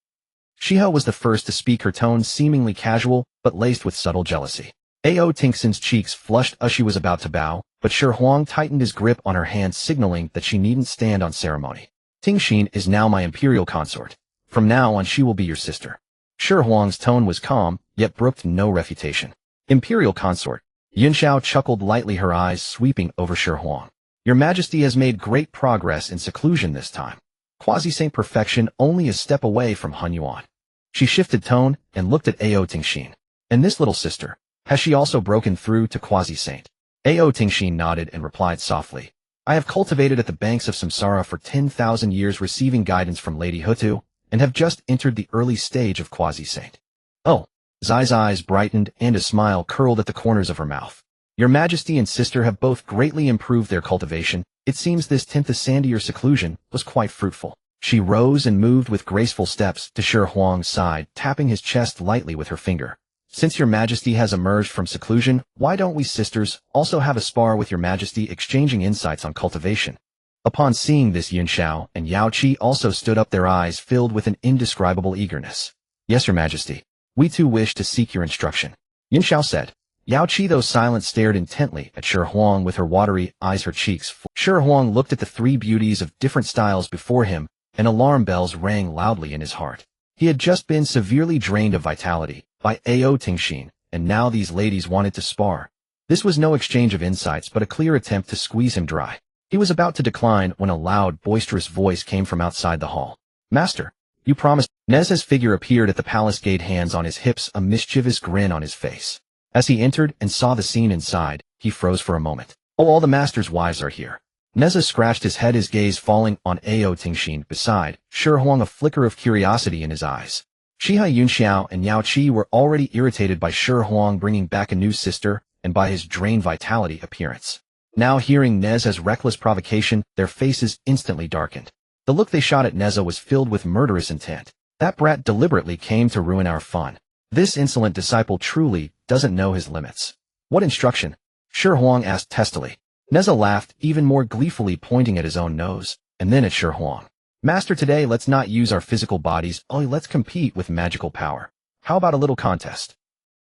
Xihe was the first to speak, her tone seemingly casual, but laced with subtle jealousy. Ao Tingshin's cheeks flushed as she was about to bow, but Shi Huang tightened his grip on her hand, signaling that she needn't stand on ceremony. Tingshin is now my imperial consort. From now on she will be your sister. Shi Huang's tone was calm, yet brooked no refutation. Imperial consort. Yunxiao chuckled lightly, her eyes sweeping over Shi Huang. Your Majesty has made great progress in seclusion this time. Quasi-saint perfection only a step away from Han Yuan. She shifted tone and looked at Ao Tingshin. And this little sister, has she also broken through to quasi-saint? Ao Tingshin nodded and replied softly. I have cultivated at the banks of samsara for 10,000 years, receiving guidance from Lady Hutu, and have just entered the early stage of quasi-saint. Oh. Zai's eyes brightened and a smile curled at the corners of her mouth. Your Majesty and sister have both greatly improved their cultivation. It seems this 10th sandier seclusion was quite fruitful. She rose and moved with graceful steps to Shi Huang's side, tapping his chest lightly with her finger. Since your Majesty has emerged from seclusion, why don't we sisters also have a spar with your Majesty, exchanging insights on cultivation? Upon seeing this, Yunxiao and Yao Qi also stood up, their eyes filled with an indescribable eagerness. Yes, your Majesty. We too wish to seek your instruction. Yunxiao said. Yao Qi, though silent, stared intently at Shi Huang with her watery eyes, her cheeks full. Shi Huang looked at the three beauties of different styles before him, and alarm bells rang loudly in his heart. He had just been severely drained of vitality by Ao Tingshin, and now these ladies wanted to spar. This was no exchange of insights, but a clear attempt to squeeze him dry. He was about to decline when a loud, boisterous voice came from outside the hall. Master, you promised. Nezha's figure appeared at the palace gate, hands on his hips, a mischievous grin on his face. As he entered and saw the scene inside, he froze for a moment. Oh, all the master's wives are here. Nezha scratched his head, his gaze falling on Ao Tingshin. Beside Shi Huang, a flicker of curiosity in his eyes. Xihe, Yunxiao, and Yao Qi were already irritated by Shi Huang bringing back a new sister and by his drained vitality appearance. Now hearing Nezha's reckless provocation, their faces instantly darkened. The look they shot at Nezha was filled with murderous intent. That brat deliberately came to ruin our fun. This insolent disciple truly doesn't know his limits. What instruction? Shi Huang asked testily. Nezha laughed even more gleefully, pointing at his own nose, and then at Shi Huang. Master, today let's not use our physical bodies, only let's compete with magical power. How about a little contest?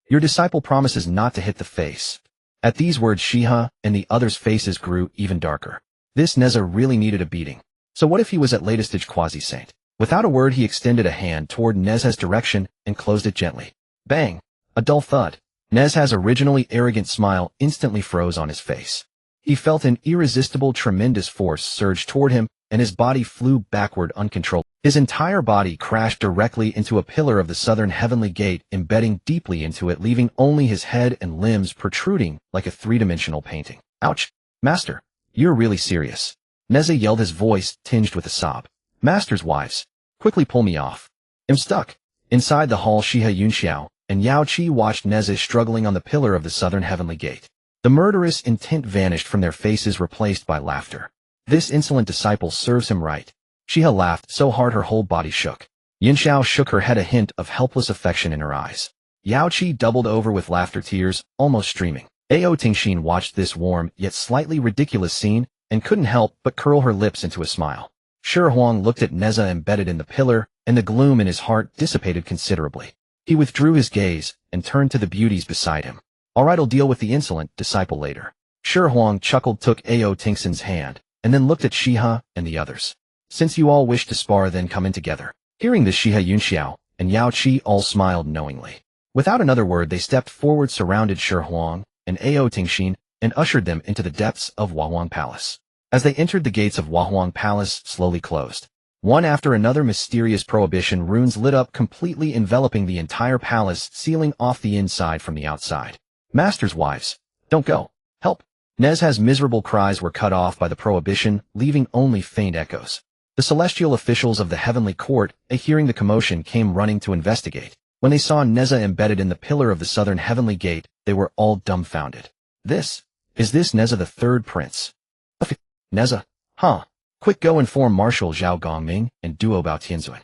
Your disciple promises not to hit the face. At these words, Xihe and the others' faces grew even darker. This Nezha really needed a beating. So what if he was at latest stage quasi-saint? Without a word, he extended a hand toward Nezha's direction and closed it gently. Bang! A dull thud. Nezha's originally arrogant smile instantly froze on his face. He felt an irresistible, tremendous force surge toward him, and his body flew backward uncontrollably. His entire body crashed directly into a pillar of the southern heavenly gate, embedding deeply into it, leaving only his head and limbs protruding like a three-dimensional painting. Ouch! Master, you're really serious. Nezha yelled, his voice tinged with a sob. Master's wives, quickly pull me off. I'm stuck. Inside the hall, Xihe, Yunxiao, and Yao Qi watched Nezha struggling on the pillar of the southern heavenly gate. The murderous intent vanished from their faces, replaced by laughter. This insolent disciple serves him right. Xihe laughed so hard her whole body shook. Yunxiao shook her head, a hint of helpless affection in her eyes. Yao Qi doubled over with laughter, tears almost streaming. Ao Tingshin watched this warm yet slightly ridiculous scene and couldn't help but curl her lips into a smile. Shi Huang looked at Nezha embedded in the pillar, and the gloom in his heart dissipated considerably. He withdrew his gaze and turned to the beauties beside him. All right, I'll deal with the insolent disciple later. Shi Huang chuckled, took Ao Tingshin's hand, and then looked at Xihe and the others. Since you all wish to spar, then come in together. Hearing this, Xihe, Yunxiao, and Yao Qi all smiled knowingly. Without another word, they stepped forward, surrounded Shi Huang and Ao Tingshin, and ushered them into the depths of Wahuang Palace. As they entered, the gates of Wahuang Palace slowly closed. One after another, mysterious prohibition runes lit up, completely enveloping the entire palace, sealing off the inside from the outside. Master's wives, don't go. Help! Nezha's miserable cries were cut off by the prohibition, leaving only faint echoes. The celestial officials of the heavenly court, hearing the commotion, came running to investigate. When they saw Nezha embedded in the pillar of the southern heavenly gate, they were all dumbfounded. Is this Nezha, the third prince? Nezha? Huh. Quick, go inform Marshal Zhao Gongming and Duo Bao Tianzuan.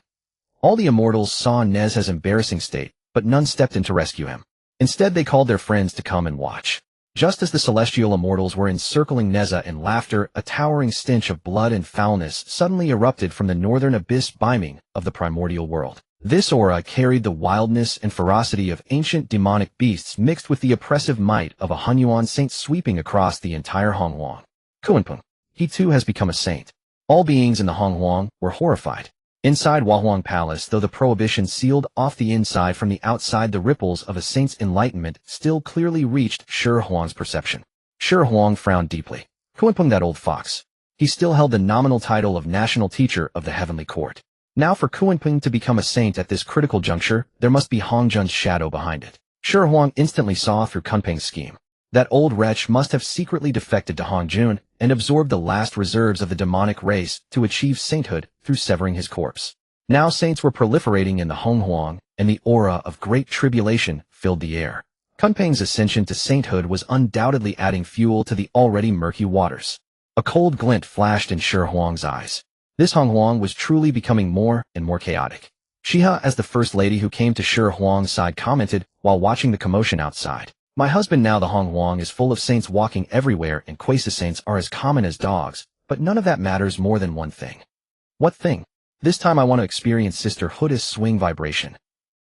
All the immortals saw Nezha's embarrassing state, but none stepped in to rescue him. Instead, they called their friends to come and watch. Just as the celestial immortals were encircling Neza in laughter, a towering stench of blood and foulness suddenly erupted from the northern abyss biming of the primordial world. This aura carried the wildness and ferocity of ancient demonic beasts mixed with the oppressive might of a Hunyuan saint sweeping across the entire Honghuang. Kuanpeng. He too has become a saint. All beings in the Honghuang were horrified. Inside Huahuang Palace, though the prohibition sealed off the inside from the outside, the ripples of a saint's enlightenment still clearly reached Shi Huang's perception. Shi Huang frowned deeply. Kuanpeng, that old fox. He still held the nominal title of National Teacher of the Heavenly Court. Now for Kuanpeng to become a saint at this critical juncture, there must be Hongjun's shadow behind it. Shi Huang instantly saw through Kunpeng's scheme. That old wretch must have secretly defected to Hongjun and absorbed the last reserves of the demonic race to achieve sainthood through severing his corpse. Now saints were proliferating in the Honghuang, and the aura of great tribulation filled the air. Kunpeng's ascension to sainthood was undoubtedly adding fuel to the already murky waters. A cold glint flashed in Shi Huang's eyes. This Honghuang was truly becoming more and more chaotic. Xihe, as the first lady who came to Shi Huang's side, commented while watching the commotion outside. My husband, now the Honghuang is full of saints walking everywhere, and quasi-saints are as common as dogs, but none of that matters more than one thing. What thing? This time I want to experience Sister Huda's swing vibration.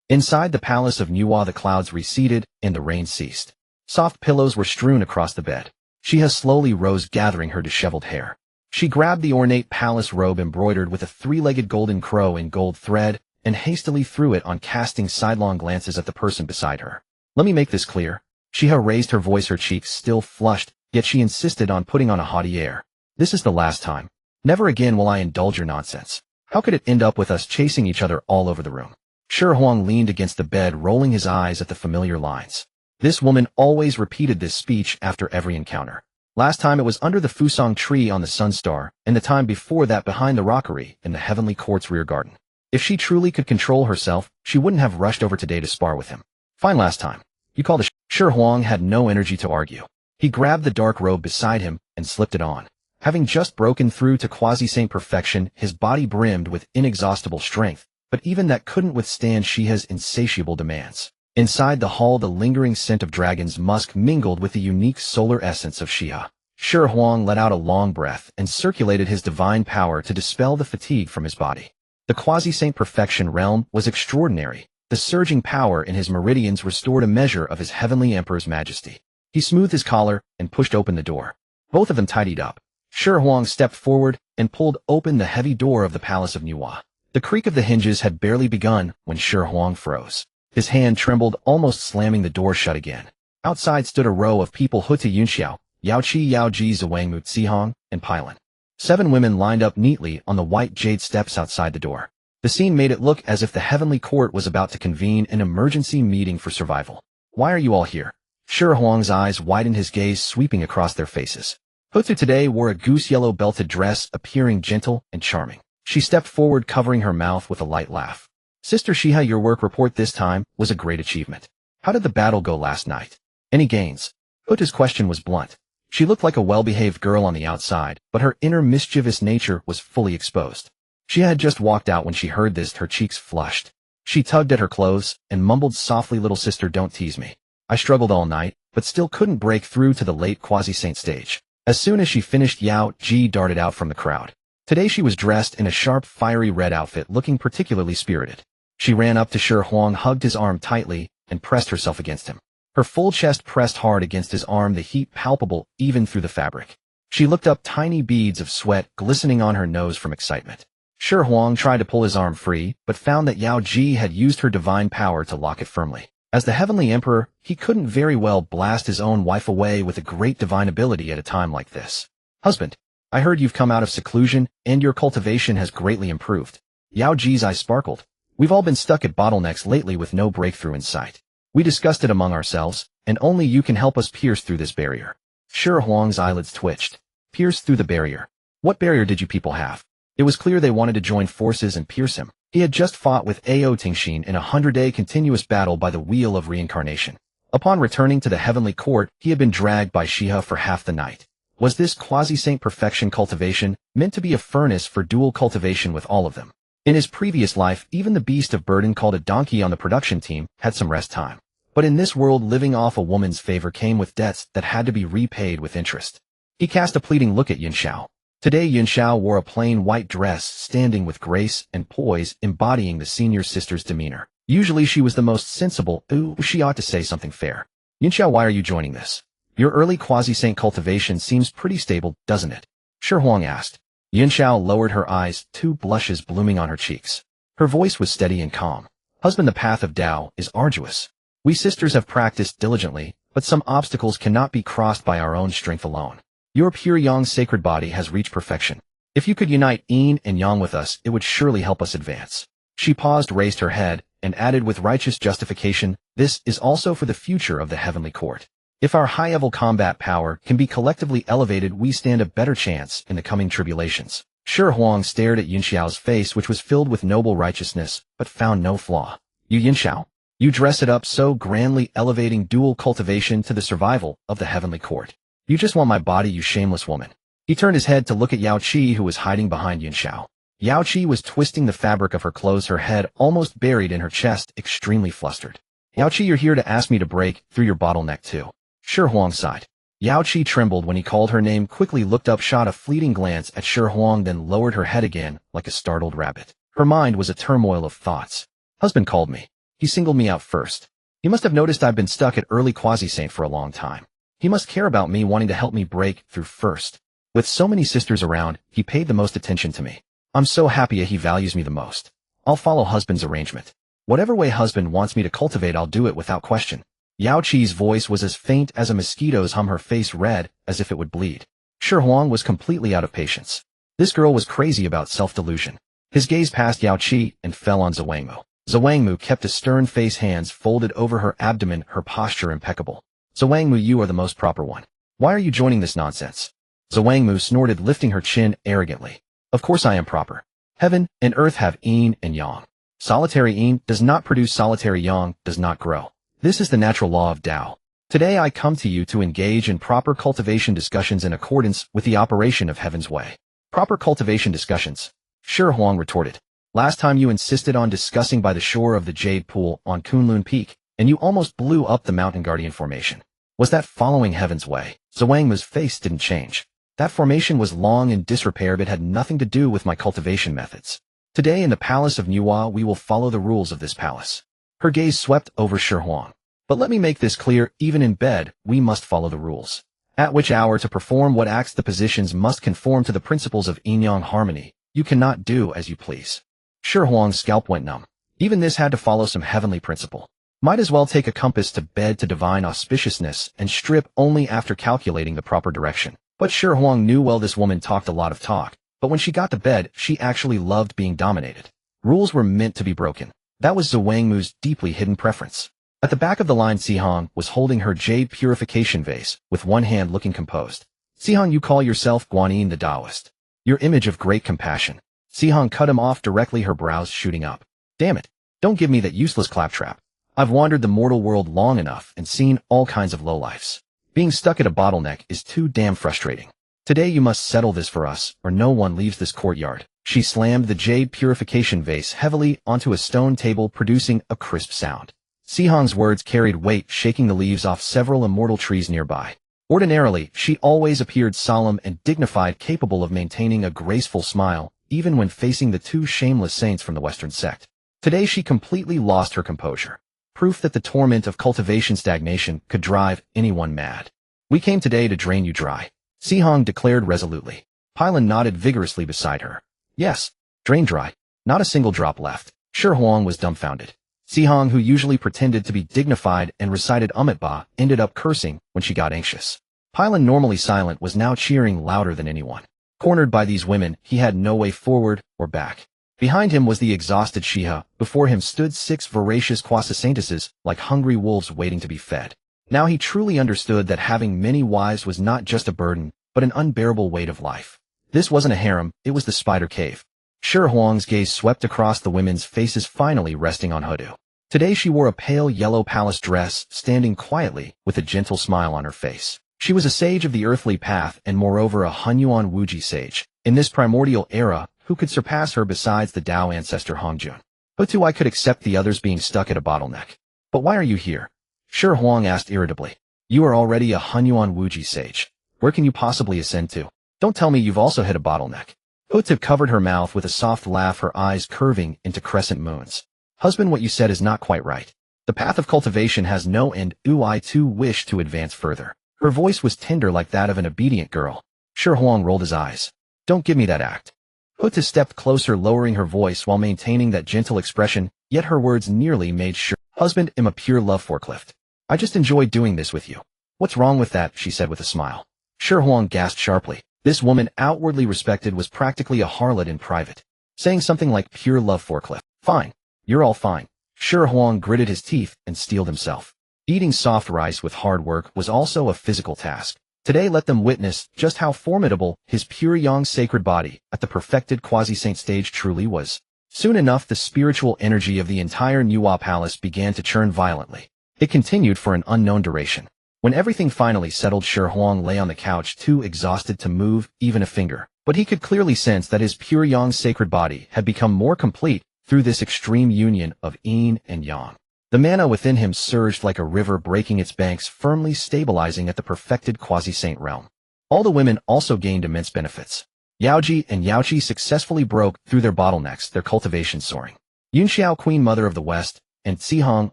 Inside the palace of Nuwa, the clouds receded and the rain ceased. Soft pillows were strewn across the bed. Xihe slowly rose, gathering her disheveled hair. She grabbed the ornate palace robe embroidered with a three-legged golden crow in gold thread and hastily threw it on, casting sidelong glances at the person beside her. Let me make this clear. Xihe raised her voice, her cheeks still flushed, yet she insisted on putting on a haughty air. This is the last time. Never again will I indulge your nonsense. How could it end up with us chasing each other all over the room? Shi Huang leaned against the bed, rolling his eyes at the familiar lines. This woman always repeated this speech after every encounter. Last time it was under the Fusang tree on the Sunstar, and the time before that behind the rockery in the Heavenly Court's rear garden. If she truly could control herself, she wouldn't have rushed over today to spar with him. Fine, last time. You call the Shi Huang had no energy to argue. He grabbed the dark robe beside him and slipped it on. Having just broken through to quasi-saint perfection, his body brimmed with inexhaustible strength, but even that couldn't withstand Xihe's insatiable demands. Inside the hall, the lingering scent of dragon's musk mingled with the unique solar essence of Xihe. Shi Huang let out a long breath and circulated his divine power to dispel the fatigue from his body. The quasi-saint perfection realm was extraordinary. The surging power in his meridians restored a measure of his heavenly emperor's majesty. He smoothed his collar and pushed open the door. Both of them tidied up. Shi Huang stepped forward and pulled open the heavy door of the palace of Nuwa. The creak of the hinges had barely begun when Shi Huang froze. His hand trembled, almost slamming the door shut again. Outside stood a row of people: Huta Yunxiao, Yaoqi Yaoji, Zawangmu Cihong, and Pailan. 7 women lined up neatly on the white jade steps outside the door. The scene made it look as if the Heavenly Court was about to convene an emergency meeting for survival. Why are you all here? Shi Huang's eyes widened, his gaze sweeping across their faces. Hutu today wore a goose-yellow belted dress, appearing gentle and charming. She stepped forward, covering her mouth with a light laugh. Sister Xihe, your work report this time was a great achievement. How did the battle go last night? Any gains? Hutu's question was blunt. She looked like a well-behaved girl on the outside, but her inner mischievous nature was fully exposed. She had just walked out when she heard this, her cheeks flushed. She tugged at her clothes and mumbled softly, little sister, don't tease me. I struggled all night, but still couldn't break through to the late quasi-saint stage. As soon as she finished, Yao Ji darted out from the crowd. Today she was dressed in a sharp, fiery red outfit, looking particularly spirited. She ran up to Shi Huang, hugged his arm tightly, and pressed herself against him. Her full chest pressed hard against his arm, the heat palpable even through the fabric. She looked up, tiny beads of sweat glistening on her nose from excitement. Shi Huang tried to pull his arm free, but found that Yao Ji had used her divine power to lock it firmly. As the Heavenly Emperor, he couldn't very well blast his own wife away with a great divine ability at a time like this. Husband, I heard you've come out of seclusion, and your cultivation has greatly improved. Yao Ji's eyes sparkled. We've all been stuck at bottlenecks lately with no breakthrough in sight. We discussed it among ourselves, and only you can help us pierce through this barrier. Shi Huang's eyelids twitched. Pierce through the barrier. What barrier did you people have? It was clear they wanted to join forces and pierce him. He had just fought with Ao Tingxin in a 100-day continuous battle by the wheel of reincarnation. Upon returning to the Heavenly Court, he had been dragged by Xihe for half the night. Was this quasi-saint perfection cultivation meant to be a furnace for dual cultivation with all of them? In his previous life, even the beast of burden called a donkey on the production team had some rest time. But in this world, living off a woman's favor came with debts that had to be repaid with interest. He cast a pleading look at Yunxiao. Today Yunxiao wore a plain white dress, standing with grace and poise, embodying the senior sister's demeanor. Usually she was the most sensible. She ought to say something fair. Yunxiao, why are you joining this? Your early quasi-saint cultivation seems pretty stable, doesn't it? Shi Huang asked. Yunxiao lowered her eyes, two blushes blooming on her cheeks. Her voice was steady and calm. Husband, the path of Tao is arduous. We sisters have practiced diligently, but some obstacles cannot be crossed by our own strength alone. Your pure yang sacred body has reached perfection. If you could unite yin and yang with us, it would surely help us advance. She paused, raised her head, and added with righteous justification, this is also for the future of the heavenly court. If our high-level combat power can be collectively elevated, we stand a better chance in the coming tribulations. Shi Huang stared at Yunxiao's face, which was filled with noble righteousness, but found no flaw. You Yunxiao, you dress it up so grandly, elevating dual cultivation to the survival of the heavenly court. You just want my body, you shameless woman. He turned his head to look at Yao Qi, who was hiding behind Yunxiao. Yao Qi was twisting the fabric of her clothes, her head almost buried in her chest, extremely flustered. Yao Qi, you're here to ask me to break through your bottleneck too. Shi Huang sighed. Yao Qi trembled when he called her name, quickly looked up, shot a fleeting glance at Shi Huang, then lowered her head again like a startled rabbit. Her mind was a turmoil of thoughts. Husband called me. He singled me out first. He must have noticed I've been stuck at early quasi-saint for a long time. He must care about me, wanting to help me break through first. With so many sisters around, he paid the most attention to me. I'm so happy he values me the most. I'll follow husband's arrangement. Whatever way husband wants me to cultivate, I'll do it without question. Yao Qi's voice was as faint as a mosquito's hum, her face red as if it would bleed. Shi Huang was completely out of patience. This girl was crazy about self-delusion. His gaze passed Yao Qi and fell on Zhuangmu. Zhuangmu kept a stern face, hands folded over her abdomen, her posture impeccable. Zhuangmu, you are the most proper one. Why are you joining this nonsense? Zhuangmu snorted, lifting her chin arrogantly. Of course I am proper. Heaven and earth have yin and yang. Solitary yin does not produce solitary yang, does not grow. This is the natural law of Tao. Today I come to you to engage in proper cultivation discussions in accordance with the operation of heaven's way. Proper cultivation discussions? Shi Huang retorted. Last time you insisted on discussing by the shore of the Jade Pool on Kunlun Peak, and you almost blew up the Mountain Guardian formation. Was that following heaven's way? Zhuangmu's face didn't change. That formation was long in disrepair, but had nothing to do with my cultivation methods. Today in the palace of Nuwa, we will follow the rules of this palace. Her gaze swept over Shi Huang. But let me make this clear, even in bed, we must follow the rules. At which hour to perform what acts, the positions must conform to the principles of yin-yang harmony. You cannot do as you please. Shi Huang's scalp went numb. Even this had to follow some heavenly principle. Might as well take a compass to bed to divine auspiciousness and strip only after calculating the proper direction. But Shi Huang knew well this woman talked a lot of talk, but when she got to bed, she actually loved being dominated. Rules were meant to be broken. That was Zhuangmu's deeply hidden preference. At the back of the line, Xihang was holding her jade purification vase, with one hand looking composed. Xihang, you call yourself Guanyin the Taoist. Your image of great compassion. Xihang cut him off directly, her brows shooting up. Damn it. Don't give me that useless claptrap. I've wandered the mortal world long enough and seen all kinds of lowlifes. Being stuck at a bottleneck is too damn frustrating. Today you must settle this for us, or no one leaves this courtyard. She slammed the jade purification vase heavily onto a stone table, producing a crisp sound. Xihang's words carried weight, shaking the leaves off several immortal trees nearby. Ordinarily, she always appeared solemn and dignified, capable of maintaining a graceful smile, even when facing the two shameless saints from the Western sect. Today she completely lost her composure. Proof that the torment of cultivation stagnation could drive anyone mad. We came today to drain you dry, Xihang declared resolutely. Pylon nodded vigorously beside her. Yes, drain dry. Not a single drop left. Shi Huang was dumbfounded. Xihang, who usually pretended to be dignified and recited Ba, ended up cursing when she got anxious. Pylon, normally silent, was now cheering louder than anyone. Cornered by these women, he had no way forward or back. Behind him was the exhausted Xihe. Before him stood 6 voracious quasi-saintesses, like hungry wolves waiting to be fed. Now he truly understood that having many wives was not just a burden, but an unbearable weight of life. This wasn't a harem, it was the spider cave. Shi Huang's gaze swept across the women's faces, finally resting on Hudu. Today she wore a pale yellow palace dress, standing quietly, with a gentle smile on her face. She was a sage of the earthly path, and moreover a Hunyuan Wuji sage. In this primordial era, who could surpass her besides the Tao ancestor Hongjun? Hutu, I could accept the others being stuck at a bottleneck. But why are you here? Shi Huang asked irritably. You are already a Hunyuan Wuji sage. Where can you possibly ascend to? Don't tell me you've also hit a bottleneck. Hutip covered her mouth with a soft laugh, her eyes curving into crescent moons. Husband, what you said is not quite right. The path of cultivation has no end. I too wish to advance further. Her voice was tender like that of an obedient girl. Shi Huang rolled his eyes. Don't give me that act. Hutip stepped closer, lowering her voice while maintaining that gentle expression, yet her words nearly made sure. Husband, am a pure love forklift. I just enjoy doing this with you. What's wrong with that? She said with a smile. Shi Huang gasped sharply. This woman, outwardly respected, was practically a harlot in private. Saying something like pure love forklift. Fine. You're all fine. Shi Huang gritted his teeth and steeled himself. Eating soft rice with hard work was also a physical task. Today let them witness just how formidable his pure yang sacred body at the perfected quasi-saint stage truly was. Soon enough the spiritual energy of the entire Nuwa palace began to churn violently. It continued for an unknown duration. When everything finally settled, Shi Huang lay on the couch too exhausted to move even a finger. But he could clearly sense that his pure yang sacred body had become more complete through this extreme union of yin and yang. The mana within him surged like a river, breaking its banks, firmly stabilizing at the perfected quasi-saint realm. All the women also gained immense benefits. Yaoji and Yaoqi successfully broke through their bottlenecks, their cultivation soaring. Yunxiao, Queen Mother of the West, and Xihong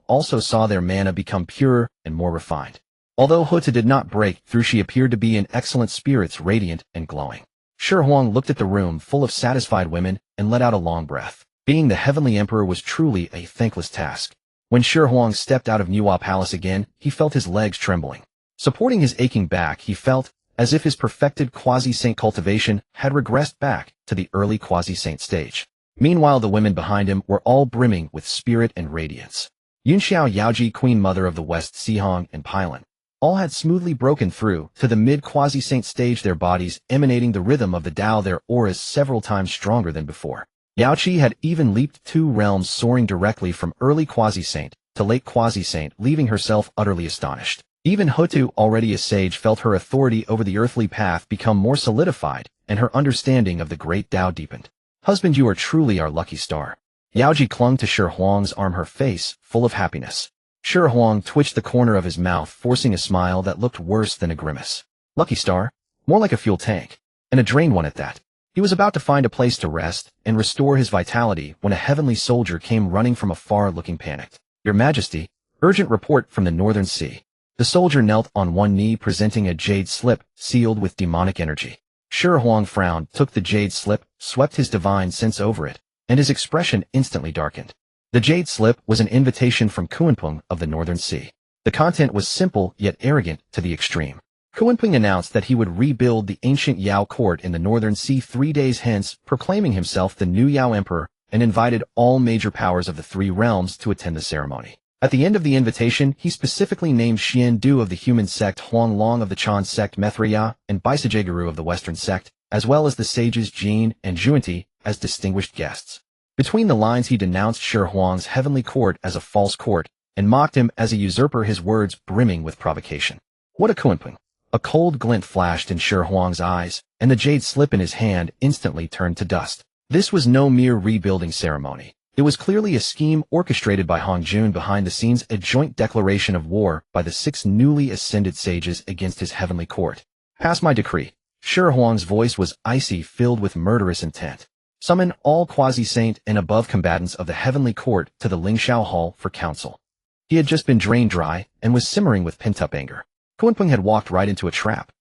also saw their mana become purer and more refined. Although Hutip did not break through, she appeared to be in excellent spirits, radiant and glowing. Shi Huang looked at the room full of satisfied women and let out a long breath. Being the Heavenly Emperor was truly a thankless task. When Shi Huang stepped out of Nuwa Palace again, he felt his legs trembling. Supporting his aching back, he felt as if his perfected quasi-saint cultivation had regressed back to the early quasi-saint stage. Meanwhile, the women behind him were all brimming with spirit and radiance. Yunxiao, Yaoji, Queen Mother of the West, Xihong, and Pylon all had smoothly broken through to the mid-quasi-saint stage, their bodies emanating the rhythm of the Tao, their auras several times stronger than before. Yaoqi had even leaped 2 realms, soaring directly from early quasi-saint to late quasi-saint, leaving herself utterly astonished. Even Hutip, already a sage, felt her authority over the earthly path become more solidified, and her understanding of the great Tao deepened. Husband, you are truly our lucky star. Yaoji clung to Shi Huang's arm, her face full of happiness. Shi Huang twitched the corner of his mouth, forcing a smile that looked worse than a grimace. Lucky star? More like a fuel tank. And a drained one at that. He was about to find a place to rest and restore his vitality when a heavenly soldier came running from afar, looking panicked. Your Majesty, urgent report from the Northern Sea. The soldier knelt on one knee, presenting a jade slip sealed with demonic energy. Shi Huang frowned, took the jade slip, swept his divine sense over it, and his expression instantly darkened. The jade slip was an invitation from Kuanping of the Northern Sea. The content was simple yet arrogant to the extreme. Kuanping announced that he would rebuild the ancient Yao court in the Northern Sea 3 days hence, proclaiming himself the new Yao Emperor, and invited all major powers of the 3 realms to attend the ceremony. At the end of the invitation, he specifically named Xian Du of the human sect, Huang Long of the Chan sect, Methraya, and Baisajagaru of the Western sect, as well as the sages Jin and Juanti, as distinguished guests. Between the lines, he denounced Shi Huang's heavenly court as a false court, and mocked him as a usurper, his words brimming with provocation. What a Kuanping! A cold glint flashed in Shi Huang's eyes, and the jade slip in his hand instantly turned to dust. This was no mere rebuilding ceremony. It was clearly a scheme orchestrated by Hong Jun behind the scenes, a joint declaration of war by the 6 newly ascended sages against his heavenly court. Pass my decree. Shi Huang's voice was icy, filled with murderous intent. Summon all quasi-saint and above combatants of the heavenly court to the Lingshao Hall for council. He had just been drained dry and was simmering with pent-up anger. Kuanping had walked right into a trap.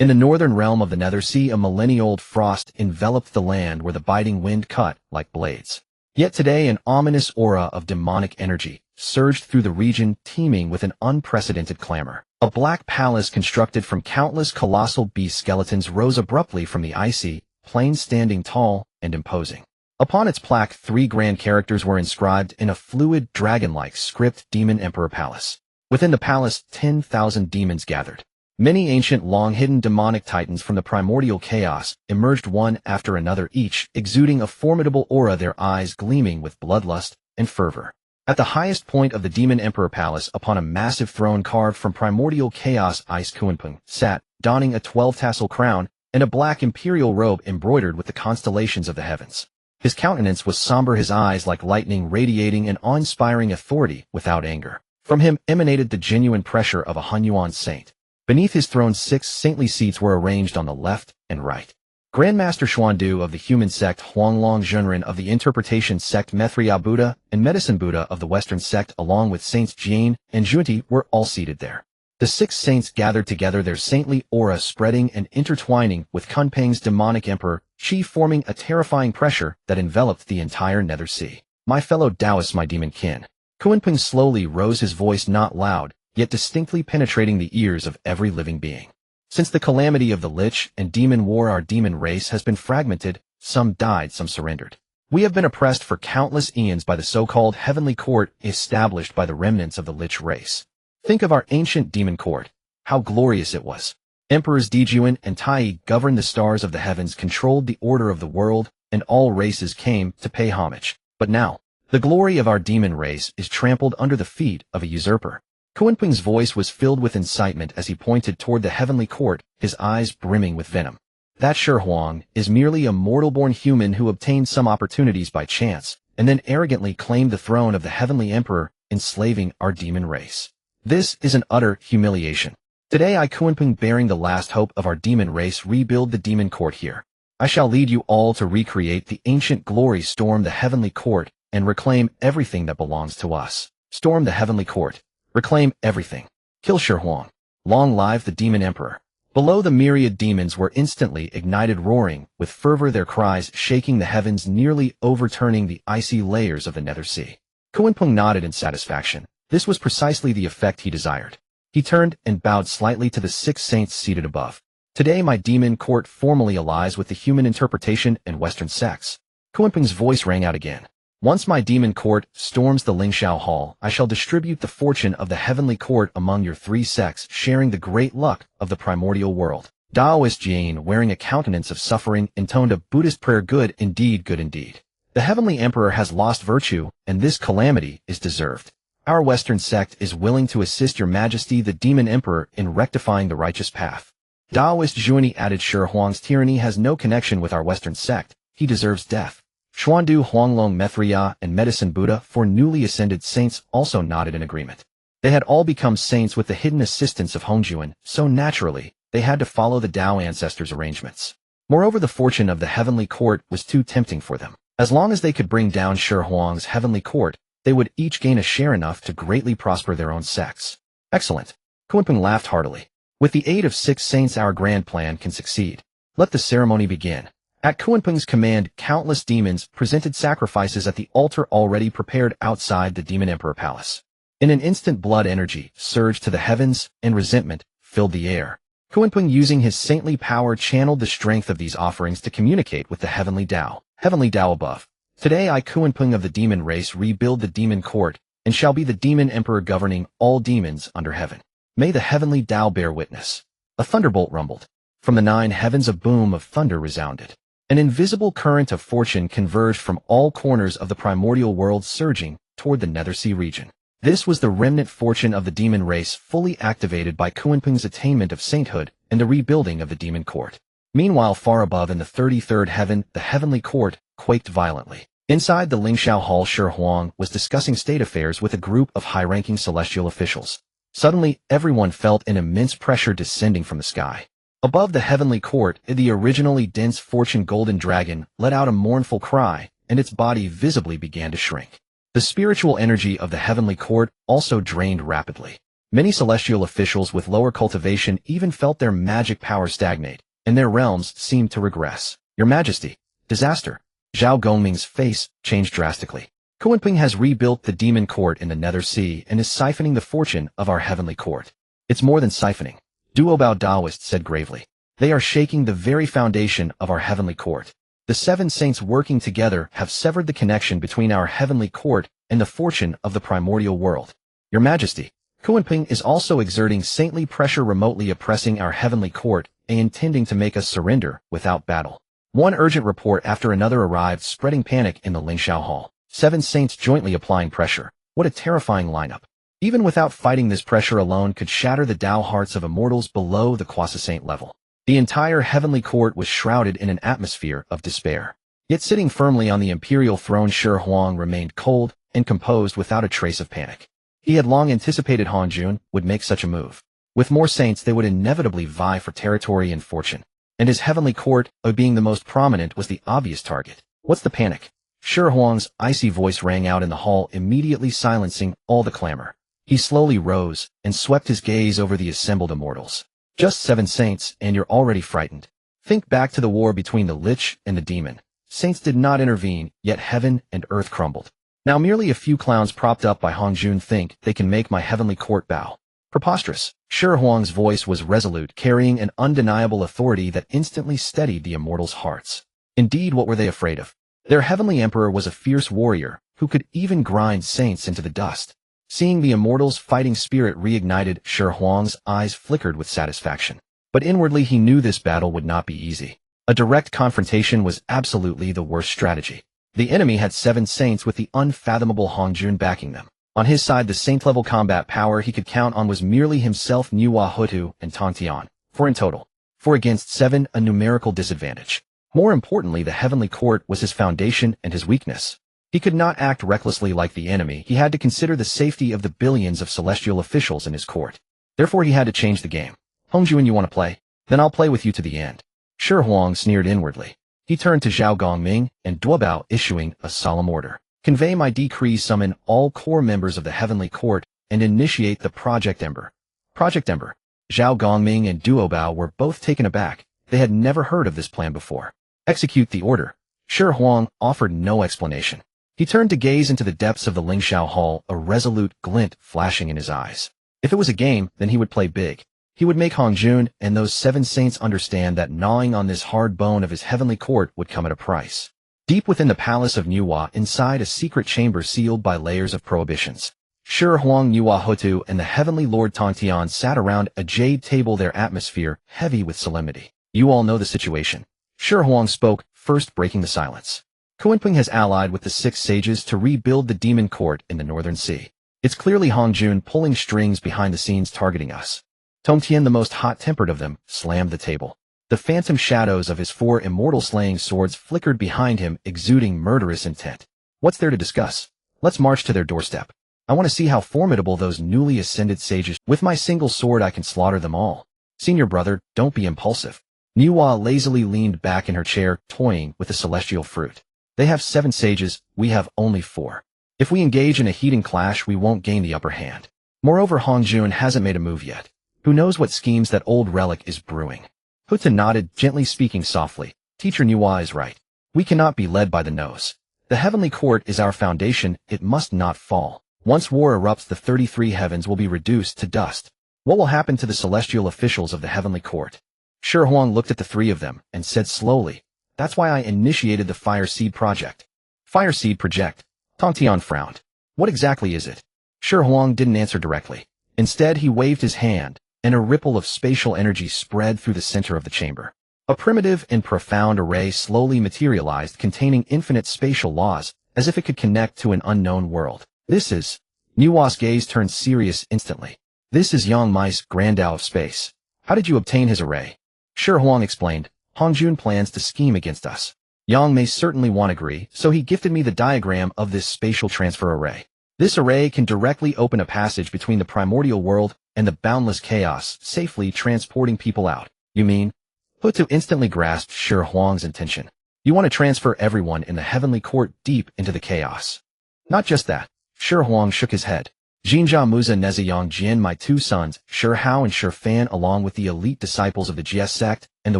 In the northern realm of the Nether Sea, a millennium-old frost enveloped the land where the biting wind cut like blades. Yet today an ominous aura of demonic energy surged through the region, teeming with an unprecedented clamor. A black palace constructed from countless colossal beast skeletons rose abruptly from the icy plain, standing tall and imposing. Upon its plaque, 3 grand characters were inscribed in a fluid, dragon-like script: Demon Emperor Palace. Within the palace, 10,000 demons gathered. Many ancient, long-hidden demonic titans from the primordial chaos emerged one after another, each exuding a formidable aura, their eyes gleaming with bloodlust and fervor. At the highest point of the Demon Emperor Palace, upon a massive throne carved from primordial chaos ice, Kuanping sat, donning a 12-tassel crown and a black imperial robe embroidered with the constellations of the heavens. His countenance was somber, his eyes like lightning radiating an awe-inspiring authority without anger. From him emanated the genuine pressure of a Hunyuan saint. Beneath his throne 6 saintly seats were arranged on the left and right. Grandmaster Xuandu of the human sect, Huanglong Zhenren of the interpretation sect, Methria Buddha and Medicine Buddha of the Western sect, along with Saints Jian and Junti, were all seated there. The 6 saints gathered together, their saintly aura spreading and intertwining with Kunpeng's demonic emperor, Qi, forming a terrifying pressure that enveloped the entire Nether Sea. My fellow Taoists, my demon kin. Kunpeng slowly rose, his voice not loud, yet distinctly penetrating the ears of every living being. Since the calamity of the Lich and Demon War, our demon race has been fragmented, some died, some surrendered. We have been oppressed for countless eons by the so-called Heavenly Court established by the remnants of the Lich race. Think of our ancient demon court. How glorious it was. Emperors Dijun and Tai governed the stars of the heavens, controlled the order of the world, and all races came to pay homage. But now, the glory of our demon race is trampled under the feet of a usurper. Kunpeng's voice was filled with incitement as he pointed toward the heavenly court, his eyes brimming with venom. That Shi Huang is merely a mortal-born human who obtained some opportunities by chance, and then arrogantly claimed the throne of the heavenly emperor, enslaving our demon race. This is an utter humiliation. Today I, Kunpeng, bearing the last hope of our demon race, rebuild the demon court here. I shall lead you all to recreate the ancient glory, storm the heavenly court, and reclaim everything that belongs to us. Storm the heavenly court. Reclaim everything. Kill Shi Huang. Long live the demon emperor. Below, the myriad demons were instantly ignited, roaring with fervor, their cries shaking the heavens, nearly overturning the icy layers of the Nether Sea. Kunpeng nodded in satisfaction. This was precisely the effect he desired. He turned and bowed slightly to the 6 saints seated above. Today my demon court formally allies with the human interpretation and Western sects. Kunpeng's voice rang out again. Once my demon court storms the Lingxiao Hall, I shall distribute the fortune of the heavenly court among your 3 sects, sharing the great luck of the primordial world. Taoist Jian, wearing a countenance of suffering, intoned a Buddhist prayer. Good indeed, good indeed. The heavenly emperor has lost virtue, and this calamity is deserved. Our Western sect is willing to assist your majesty, the demon emperor, in rectifying the righteous path. Taoist Junti added, Shi Huang's tyranny has no connection with our Western sect. He deserves death. Xuandu, Huanglong, Methria, and Medicine Buddha, 4 newly ascended saints, also nodded in agreement. They had all become saints with the hidden assistance of Hongjuan, so naturally, they had to follow the Tao ancestors' arrangements. Moreover, the fortune of the heavenly court was too tempting for them. As long as they could bring down Shi Huang's heavenly court, they would each gain a share enough to greatly prosper their own sects. Excellent. Kunpeng laughed heartily. With the aid of 6 saints, our grand plan can succeed. Let the ceremony begin. At Kunpeng's command, countless demons presented sacrifices at the altar already prepared outside the Demon Emperor Palace. In an instant, blood energy surged to the heavens, and resentment filled the air. Kunpeng, using his saintly power, channeled the strength of these offerings to communicate with the heavenly Tao above. Today I, Kunpeng of the demon race, rebuild the demon court, and shall be the demon emperor governing all demons under heaven. May the heavenly Tao bear witness. A thunderbolt rumbled. From the 9 heavens a boom of thunder resounded. An invisible current of fortune converged from all corners of the primordial world, surging toward the Nether Sea region. This was the remnant fortune of the demon race, fully activated by Kunpeng's attainment of sainthood and the rebuilding of the demon court. Meanwhile, far above in the 33rd heaven, the heavenly court quaked violently. Inside the Lingxiao Hall, Shi Huang was discussing state affairs with a group of high-ranking celestial officials. Suddenly, everyone felt an immense pressure descending from the sky. Above the heavenly court, the originally dense fortune golden dragon let out a mournful cry, and its body visibly began to shrink. The spiritual energy of the heavenly court also drained rapidly. Many celestial officials with lower cultivation even felt their magic power stagnate, and their realms seemed to regress. Your Majesty, disaster. Zhao Gongming's face changed drastically. Kunpeng has rebuilt the demon court in the Nether Sea and is siphoning the fortune of our heavenly court. It's more than siphoning. Duobao Taoist said gravely. They are shaking the very foundation of our heavenly court. The 7 saints working together have severed the connection between our heavenly court and the fortune of the primordial world. Your Majesty, Kunpeng is also exerting saintly pressure, remotely oppressing our heavenly court and intending to make us surrender without battle. One urgent report after another arrived, spreading panic in the Lingxiao Hall. 7 saints jointly applying pressure. What a terrifying lineup. Even without fighting, this pressure alone could shatter the Tao hearts of immortals below the quasi-saint level. The entire heavenly court was shrouded in an atmosphere of despair. Yet sitting firmly on the imperial throne, Shi Huang remained cold and composed without a trace of panic. He had long anticipated Han Jun would make such a move. With more saints, they would inevitably vie for territory and fortune. And his heavenly court, being the most prominent, was the obvious target. What's the panic? Shi Huang's icy voice rang out in the hall, immediately silencing all the clamor. He slowly rose and swept his gaze over the assembled immortals. Just 7 saints, and you're already frightened. Think back to the war between the Lich and the demon. Saints did not intervene, yet heaven and earth crumbled. Now merely a few clowns propped up by Han Jun think they can make my heavenly court bow. Preposterous. Shi Huang's voice was resolute, carrying an undeniable authority that instantly steadied the immortals' hearts. Indeed, what were they afraid of? Their heavenly emperor was a fierce warrior, who could even grind saints into the dust. Seeing the immortals' fighting spirit reignited, Shi Huang's eyes flickered with satisfaction. But inwardly he knew this battle would not be easy. A direct confrontation was absolutely the worst strategy. The enemy had 7 saints with the unfathomable Han Jun backing them. On his side, the saint-level combat power he could count on was merely himself, Nuwa, Hutu, and Tongtian. 4 in total. 4 against 7, a numerical disadvantage. More importantly, the heavenly court was his foundation and his weakness. He could not act recklessly like the enemy. He had to consider the safety of the billions of celestial officials in his court. Therefore, he had to change the game. Han Jun, you want to play? Then I'll play with you to the end. Shi Huang sneered inwardly. He turned to Zhao Gongming and Duobao, issuing a solemn order. Convey my decree, summon all core members of the heavenly court, and initiate the Project Ember. Project Ember. Zhao Gongming and Duobao were both taken aback. They had never heard of this plan before. Execute the order. Shi Huang offered no explanation. He turned to gaze into the depths of the Lingxiao Hall, a resolute glint flashing in his eyes. If it was a game, then he would play big. He would make Han Jun and those 7 saints understand that gnawing on this hard bone of his heavenly court would come at a price. Deep within the palace of Nuwa, inside a secret chamber sealed by layers of prohibitions, Shi Huang, Nuwa, Hutu, and the heavenly lord Tongtian sat around a jade table, their atmosphere heavy with solemnity. You all know the situation. Shi Huang spoke, first breaking the silence. Kuenping has allied with the 6 sages to rebuild the demon court in the northern sea. It's clearly Han Jun pulling strings behind the scenes targeting us. Tongtian, the most hot-tempered of them, slammed the table. The phantom shadows of his 4 immortal-slaying swords flickered behind him, exuding murderous intent. What's there to discuss? Let's march to their doorstep. I want to see how formidable those newly ascended sages. With my single sword I can slaughter them all. Senior brother, don't be impulsive. Nuwa lazily leaned back in her chair, toying with the celestial fruit. They have 7 sages, we have only 4. If we engage in a heated clash, we won't gain the upper hand. Moreover, Han Jun hasn't made a move yet. Who knows what schemes that old relic is brewing? Huta nodded, gently speaking softly. Teacher Nuwa is right. We cannot be led by the nose. The heavenly court is our foundation, it must not fall. Once war erupts, the 33 heavens will be reduced to dust. What will happen to the celestial officials of the heavenly court? Shi Huang looked at the 3 of them and said slowly, that's why I initiated the Fire Seed Project. Fire Seed Project? Tongtian frowned. What exactly is it? Shi Huang didn't answer directly. Instead, he waved his hand, and a ripple of spatial energy spread through the center of the chamber. A primitive and profound array slowly materialized, containing infinite spatial laws, as if it could connect to an unknown world. This is... Nuwa's gaze turned serious instantly. This is Yang Mai's Grandao of Space. How did you obtain his array? Shi Huang explained. Han Jun plans to scheme against us. Yang Mei certainly won't agree, so he gifted me the diagram of this spatial transfer array. This array can directly open a passage between the Primordial World and the boundless chaos, safely transporting people out. You mean? Hutu instantly grasped Shi Huang's intention. You want to transfer everyone in the heavenly court deep into the chaos. Not just that. Shi Huang shook his head. Jinjia Muza Neziyang Jian, my 2 sons, Shi Hao and Shi Fan, along with the elite disciples of the Jie sect and the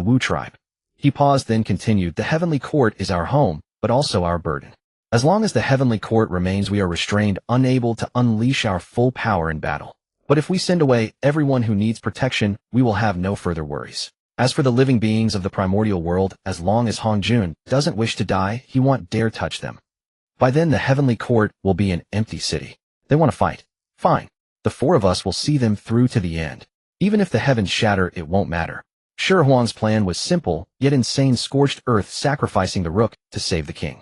Wu tribe. He paused, then continued, the heavenly court is our home, but also our burden. As long as the heavenly court remains, we are restrained, unable to unleash our full power in battle. But if we send away everyone who needs protection, we will have no further worries. As for the living beings of the primordial world, as long as Han Jun doesn't wish to die, he won't dare touch them. By then the heavenly court will be an empty city. They want to fight. Fine. The 4 of us will see them through to the end. Even if the heavens shatter, it won't matter. Shi Huang's plan was simple, yet insane: scorched earth, sacrificing the rook to save the king.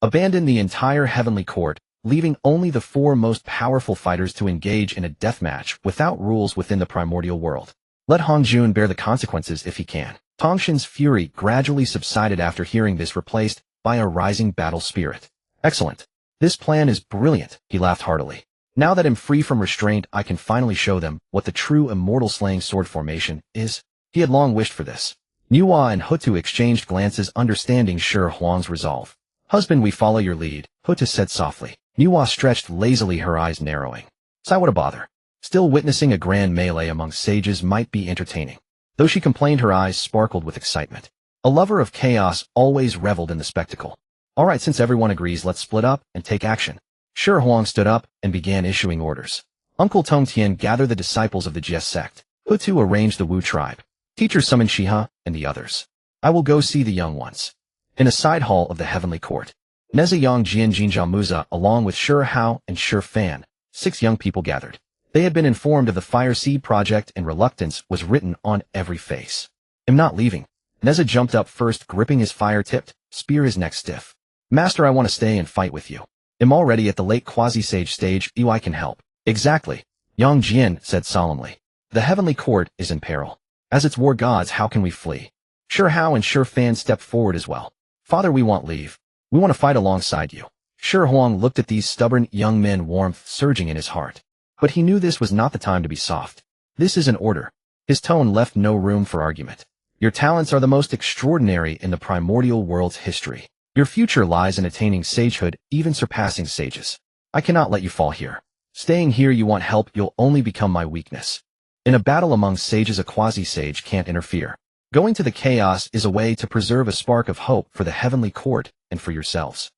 Abandon the entire heavenly court, leaving only the 4 most powerful fighters to engage in a deathmatch without rules within the primordial world. Let Han Jun bear the consequences if he can. Tongshin's fury gradually subsided after hearing this, replaced by a rising battle spirit. Excellent. This plan is brilliant, he laughed heartily. Now that I'm free from restraint, I can finally show them what the true immortal slaying sword formation is. He had long wished for this. Nuwa and Hutu exchanged glances, understanding Shi Huang's resolve. Husband, we follow your lead, Hutu said softly. Nuwa stretched lazily, her eyes narrowing. Sigh, what a bother. Still, witnessing a grand melee among sages might be entertaining. Though she complained, her eyes sparkled with excitement. A lover of chaos always reveled in the spectacle. All right, since everyone agrees, let's split up and take action. Shi Huang stood up and began issuing orders. Uncle Tongtian gathered the disciples of the Jie sect. Hutu arranged the Wu tribe. Teacher summoned Xihe and the others. I will go see the young ones. In a side hall of the heavenly court, Neza Yang Jian Jinjia Muza along with Shi Hao and Shi Fan, 6 young people gathered. They had been informed of the Fire Seed project, and reluctance was written on every face. I'm not leaving. Neza jumped up first, gripping his fire-tipped spear, his neck stiff. Master, I want to stay and fight with you. I'm already at the late quasi-sage stage. You, I can help. Exactly. Yang Jian said solemnly. The heavenly court is in peril. As its war gods, how can we flee? Shi Hao and Shi Fan stepped forward as well. Father, we want leave. We want to fight alongside you. Shi Huang looked at these stubborn young men, warmth surging in his heart. But he knew this was not the time to be soft. This is an order. His tone left no room for argument. Your talents are the most extraordinary in the primordial world's history. Your future lies in attaining sagehood, even surpassing sages. I cannot let you fall here. Staying here, you want help, you'll only become my weakness. In a battle among sages, a quasi-sage can't interfere. Going to the chaos is a way to preserve a spark of hope for the heavenly court and for yourselves.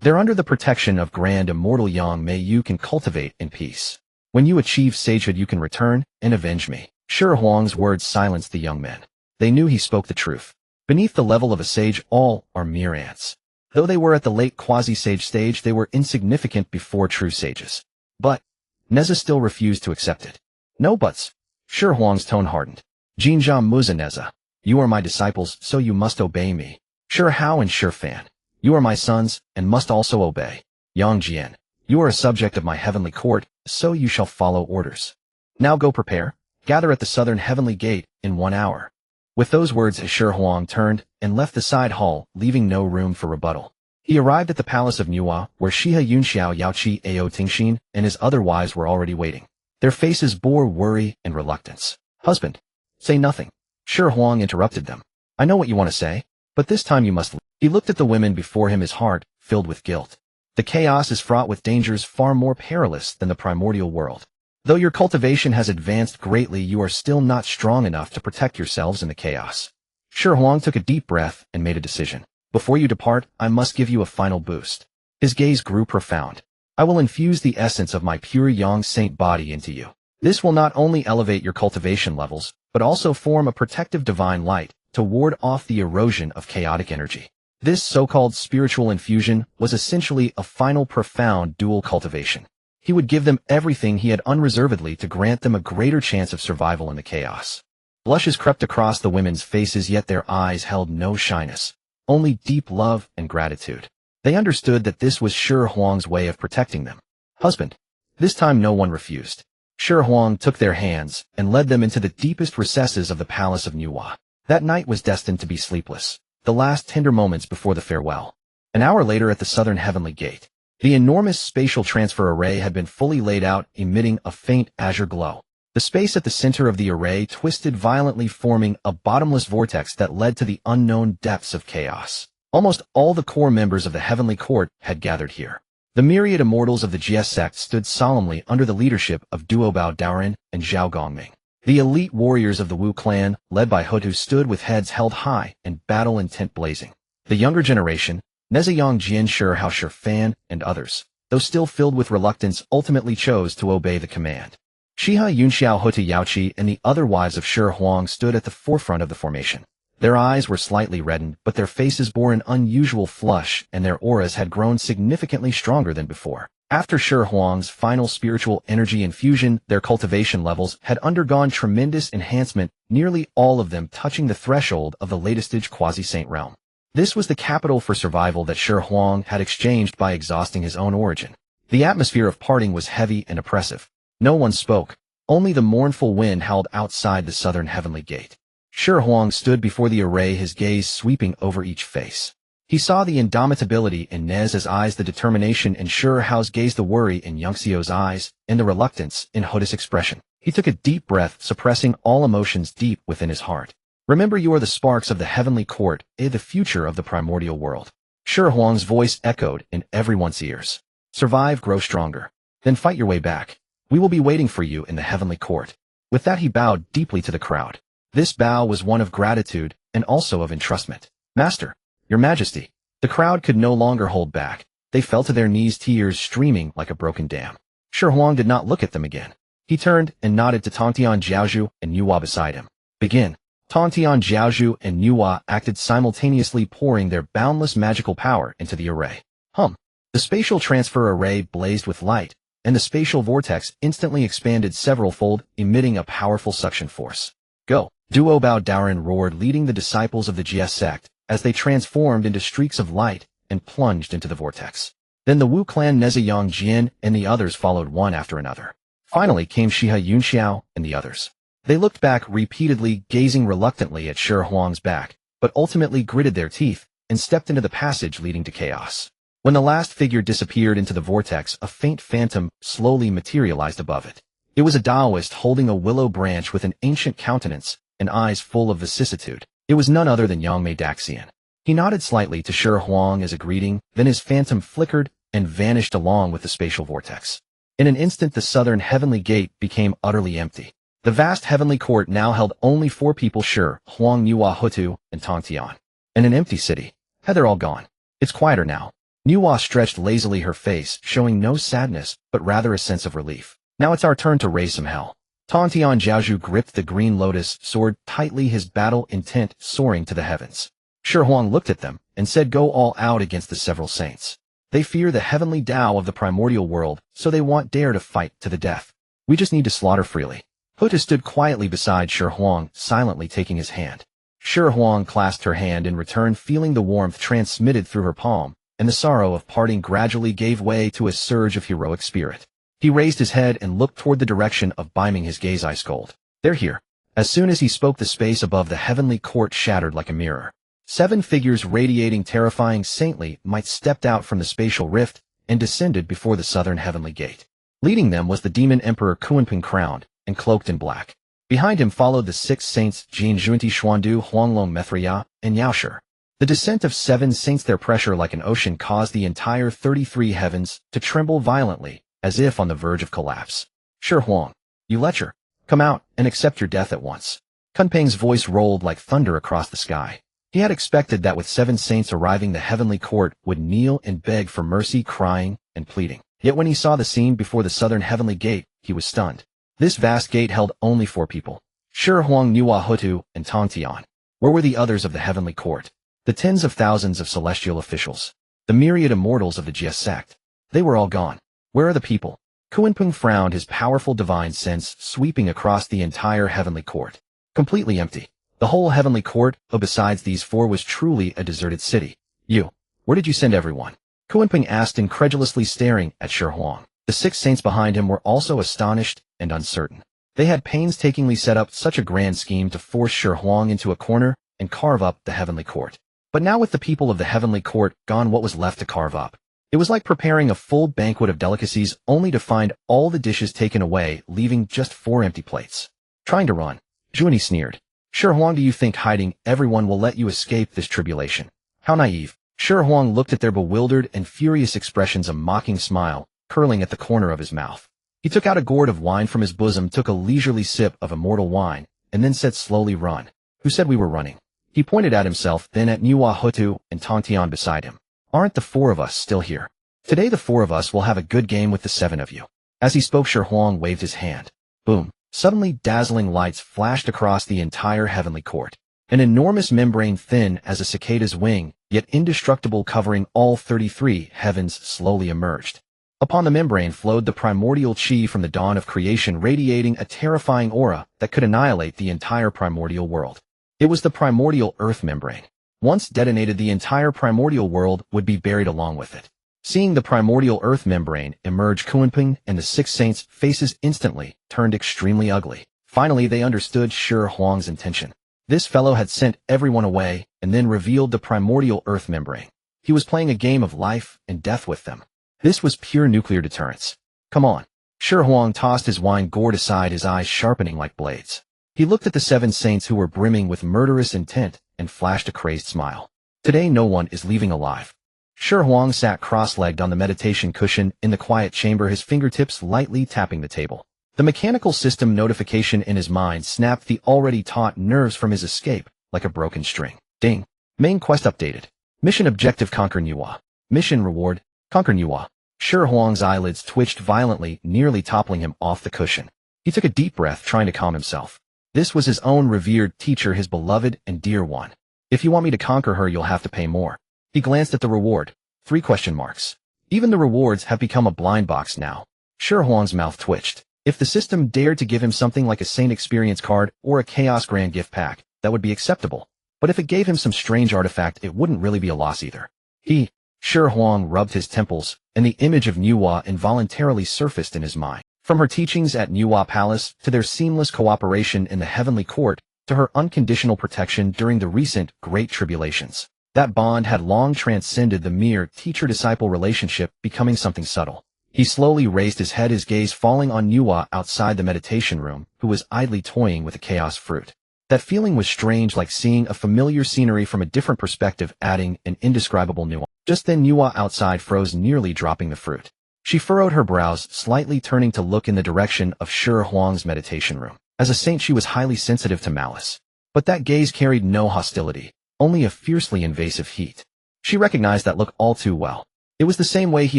They're under the protection of grand immortal Yang Mei you can cultivate in peace. When you achieve sagehood, you can return and avenge me. Shi Huang's words silenced the young men. They knew he spoke the truth. Beneath the level of a sage, all are mere ants. Though they were at the late quasi-sage stage, they were insignificant before true sages. But Neza still refused to accept it. No buts. Shi Huang's tone hardened. Jinjia Muza Neza, you are my disciples, so you must obey me. Shi Hao and Shi Fan, you are my sons and must also obey. Yang Jian, you are a subject of my heavenly court, so you shall follow orders. Now go prepare. Gather at the southern heavenly gate in 1 hour. With those words, Shi Huang turned and left the side hall, leaving no room for rebuttal. He arrived at the palace of Nuwa, where Xihe Yunxiao Yaoqi Ao Tingxin and his other wives were already waiting. Their faces bore worry and reluctance. Husband, say nothing. Shi Huang interrupted them. I know what you want to say, but this time you must leave. He looked at the women before him, his heart filled with guilt. The chaos is fraught with dangers far more perilous than the primordial world. Though your cultivation has advanced greatly, you are still not strong enough to protect yourselves in the chaos. Shi Huang took a deep breath and made a decision. Before you depart, I must give you a final boost. His gaze grew profound. I will infuse the essence of my pure Yang Saint body into you. This will not only elevate your cultivation levels, but also form a protective divine light to ward off the erosion of chaotic energy. This so-called spiritual infusion was essentially a final profound dual cultivation. He would give them everything he had unreservedly to grant them a greater chance of survival in the chaos. Blushes crept across the women's faces, yet their eyes held no shyness, only deep love and gratitude. They understood that this was Shi Huang's way of protecting them. Husband. This time no one refused. Shi Huang took their hands and led them into the deepest recesses of the palace of Nuwa. That night was destined to be sleepless, the last tender moments before the farewell. An hour later at the southern heavenly gate, the enormous spatial transfer array had been fully laid out, emitting a faint azure glow. The space at the center of the array twisted violently, forming a bottomless vortex that led to the unknown depths of chaos. Almost all the core members of the heavenly court had gathered here. The myriad immortals of the Jie sect stood solemnly under the leadership of Duobao Daoren and Zhao Gongming. The elite warriors of the Wu clan, led by Hutu, stood with heads held high and battle intent blazing. The younger generation, Neza Yang Jian, Shi Hao, Shi Fan, and others, though still filled with reluctance, ultimately chose to obey the command. Xihe Yunxiao Hutu Yaoqi and the other wives of Shi Huang stood at the forefront of the formation. Their eyes were slightly reddened, but their faces bore an unusual flush, and their auras had grown significantly stronger than before. After Shi Huang's final spiritual energy infusion, their cultivation levels had undergone tremendous enhancement, nearly all of them touching the threshold of the latest stage quasi-saint realm. This was the capital for survival that Shi Huang had exchanged by exhausting his own origin. The atmosphere of parting was heavy and oppressive. No one spoke. Only the mournful wind howled outside the southern heavenly gate. Shi Huang stood before the array, his gaze sweeping over each face. He saw the indomitability in Nez's eyes, the determination in Hao's gaze, the worry in Yangxiu's eyes, and the reluctance in Hoda's expression. He took a deep breath, suppressing all emotions deep within his heart. Remember, you are the sparks of the heavenly court, the future of the primordial world. Huang's voice echoed in everyone's ears. Survive, grow stronger. Then fight your way back. We will be waiting for you in the heavenly court. With that, he bowed deeply to the crowd. This bow was one of gratitude and also of entrustment. Master, Your Majesty. The crowd could no longer hold back. They fell to their knees, tears streaming like a broken dam. Huang did not look at them again. He turned and nodded to Tongtian, Jiaozhu, and Nuwa beside him. Begin. Tongtian, Jiaozhu, and Nuwa acted simultaneously, pouring their boundless magical power into the array. The spatial transfer array blazed with light, and the spatial vortex instantly expanded several-fold, emitting a powerful suction force. Go! Duo Bao Daoren roared, leading the disciples of the Xihe sect, as they transformed into streaks of light and plunged into the vortex. Then the Wu clan Nezayang Jin and the others followed one after another. Finally came Xihe Yunxiao and the others. They looked back repeatedly, gazing reluctantly at Huang's back, but ultimately gritted their teeth and stepped into the passage leading to chaos. When the last figure disappeared into the vortex, a faint phantom slowly materialized above it. It was a Taoist holding a willow branch with an ancient countenance and eyes full of vicissitude. It was none other than Yangmei Daxian. He nodded slightly to Huang as a greeting, then his phantom flickered and vanished along with the spatial vortex. In an instant, the southern heavenly gate became utterly empty. The vast heavenly court now held only 4 people: Huang, Nuwa, Hutu, and Tongtian. And an empty city. They're all gone. It's quieter now. Nuwa stretched lazily her face, showing no sadness, but rather a sense of relief. Now it's our turn to raise some hell. Tongtian Jiaozhu gripped the green lotus sword tightly, his battle intent soaring to the heavens. Huang looked at them and said, go all out against the several saints. They fear the heavenly Tao of the primordial world, so they want dare to fight to the death. We just need to slaughter freely. Huta stood quietly beside Huang, silently taking his hand. Huang clasped her hand in return, feeling the warmth transmitted through her palm, and the sorrow of parting gradually gave way to a surge of heroic spirit. He raised his head and looked toward the direction of Biming, his gaze ice cold. They're here. As soon as he spoke, the space above the heavenly court shattered like a mirror. 7 figures radiating terrifying saintly might stepped out from the spatial rift and descended before the southern heavenly gate. Leading them was the demon emperor Kunping, crowned and cloaked in black. Behind him followed the 6 saints Jin Junti Xuandu, Huanglong Methria, and Yaoshi. The descent of 7 saints, their pressure like an ocean, caused the entire 33 heavens to tremble violently, as if on the verge of collapse. Huang, you lecher, come out and accept your death at once. Kunping's voice rolled like thunder across the sky. He had expected that with 7 saints arriving, the heavenly court would kneel and beg for mercy, crying and pleading. Yet when he saw the scene before the southern heavenly gate, he was stunned. This vast gate held only 4 people: Huang, Nuwa, Hutu, and Tongtian. Where were the others of the heavenly court? The tens of thousands of celestial officials, the myriad immortals of the Xihe sect. They were all gone. Where are the people? Kunping frowned, his powerful divine sense sweeping across the entire heavenly court. Completely empty. The whole heavenly court, besides these 4, was truly a deserted city. Where did you send everyone? Kunping asked, incredulously staring at Huang. The 6 saints behind him were also astonished and uncertain. They had painstakingly set up such a grand scheme to force Huang into a corner and carve up the heavenly court. But now with the people of the heavenly court gone, what was left to carve up? It was like preparing a full banquet of delicacies only to find all the dishes taken away, leaving just 4 empty plates. Trying to run. Juni sneered. Huang, do you think hiding everyone will let you escape this tribulation? How naive. Huang looked at their bewildered and furious expressions, a mocking smile curling at the corner of his mouth. He took out a gourd of wine from his bosom, took a leisurely sip of immortal wine, and then said slowly, run. Who said we were running? He pointed at himself, then at Nuwa, Hutu, and Tongtian beside him. Aren't the 4 of us still here? Today the 4 of us will have a good game with the 7 of you. As he spoke, Huang waved his hand. Boom. Suddenly dazzling lights flashed across the entire heavenly court. An enormous membrane, thin as a cicada's wing, yet indestructible, covering all 33 heavens, slowly emerged. Upon the membrane flowed the primordial chi from the dawn of creation, radiating a terrifying aura that could annihilate the entire primordial world. It was the primordial earth membrane. Once detonated, the entire primordial world would be buried along with it. Seeing the primordial earth membrane emerge, Kunping and the 6 saints' faces instantly turned extremely ugly. Finally, they understood Huang's intention. This fellow had sent everyone away and then revealed the primordial earth membrane. He was playing a game of life and death with them. This was pure nuclear deterrence. Come on. Shi Huang tossed his wine gourd aside, his eyes sharpening like blades. He looked at the 7 saints who were brimming with murderous intent and flashed a crazed smile. Today no one is leaving alive. Shi Huang sat cross-legged on the meditation cushion in the quiet chamber, his fingertips lightly tapping the table. The mechanical system notification in his mind snapped the already taut nerves from his escape like a broken string. Ding. Main quest updated. Mission objective: conquer Nuwa. Mission reward: conquer Nuwa. Shi Huang's eyelids twitched violently, nearly toppling him off the cushion. He took a deep breath, trying to calm himself. This was his own revered teacher, his beloved and dear one. If you want me to conquer her, you'll have to pay more. He glanced at the reward. 3 question marks. Even the rewards have become a blind box now. Shi Huang's mouth twitched. If the system dared to give him something like a Saint Experience card or a Chaos Grand gift pack, that would be acceptable. But if it gave him some strange artifact, it wouldn't really be a loss either. Shi Huang rubbed his temples, and the image of Nuwa involuntarily surfaced in his mind. From her teachings at Nuwa Palace, to their seamless cooperation in the Heavenly Court, to her unconditional protection during the recent Great Tribulations. That bond had long transcended the mere teacher-disciple relationship, becoming something subtle. He slowly raised his head, his gaze falling on Nuwa outside the meditation room, who was idly toying with a chaos fruit. That feeling was strange, like seeing a familiar scenery from a different perspective, adding an indescribable nuance. Just then Nuwa outside froze, nearly dropping the fruit. She furrowed her brows, slightly turning to look in the direction of Shi Huang's meditation room. As a saint, she was highly sensitive to malice. But that gaze carried no hostility, only a fiercely invasive heat. She recognized that look all too well. It was the same way he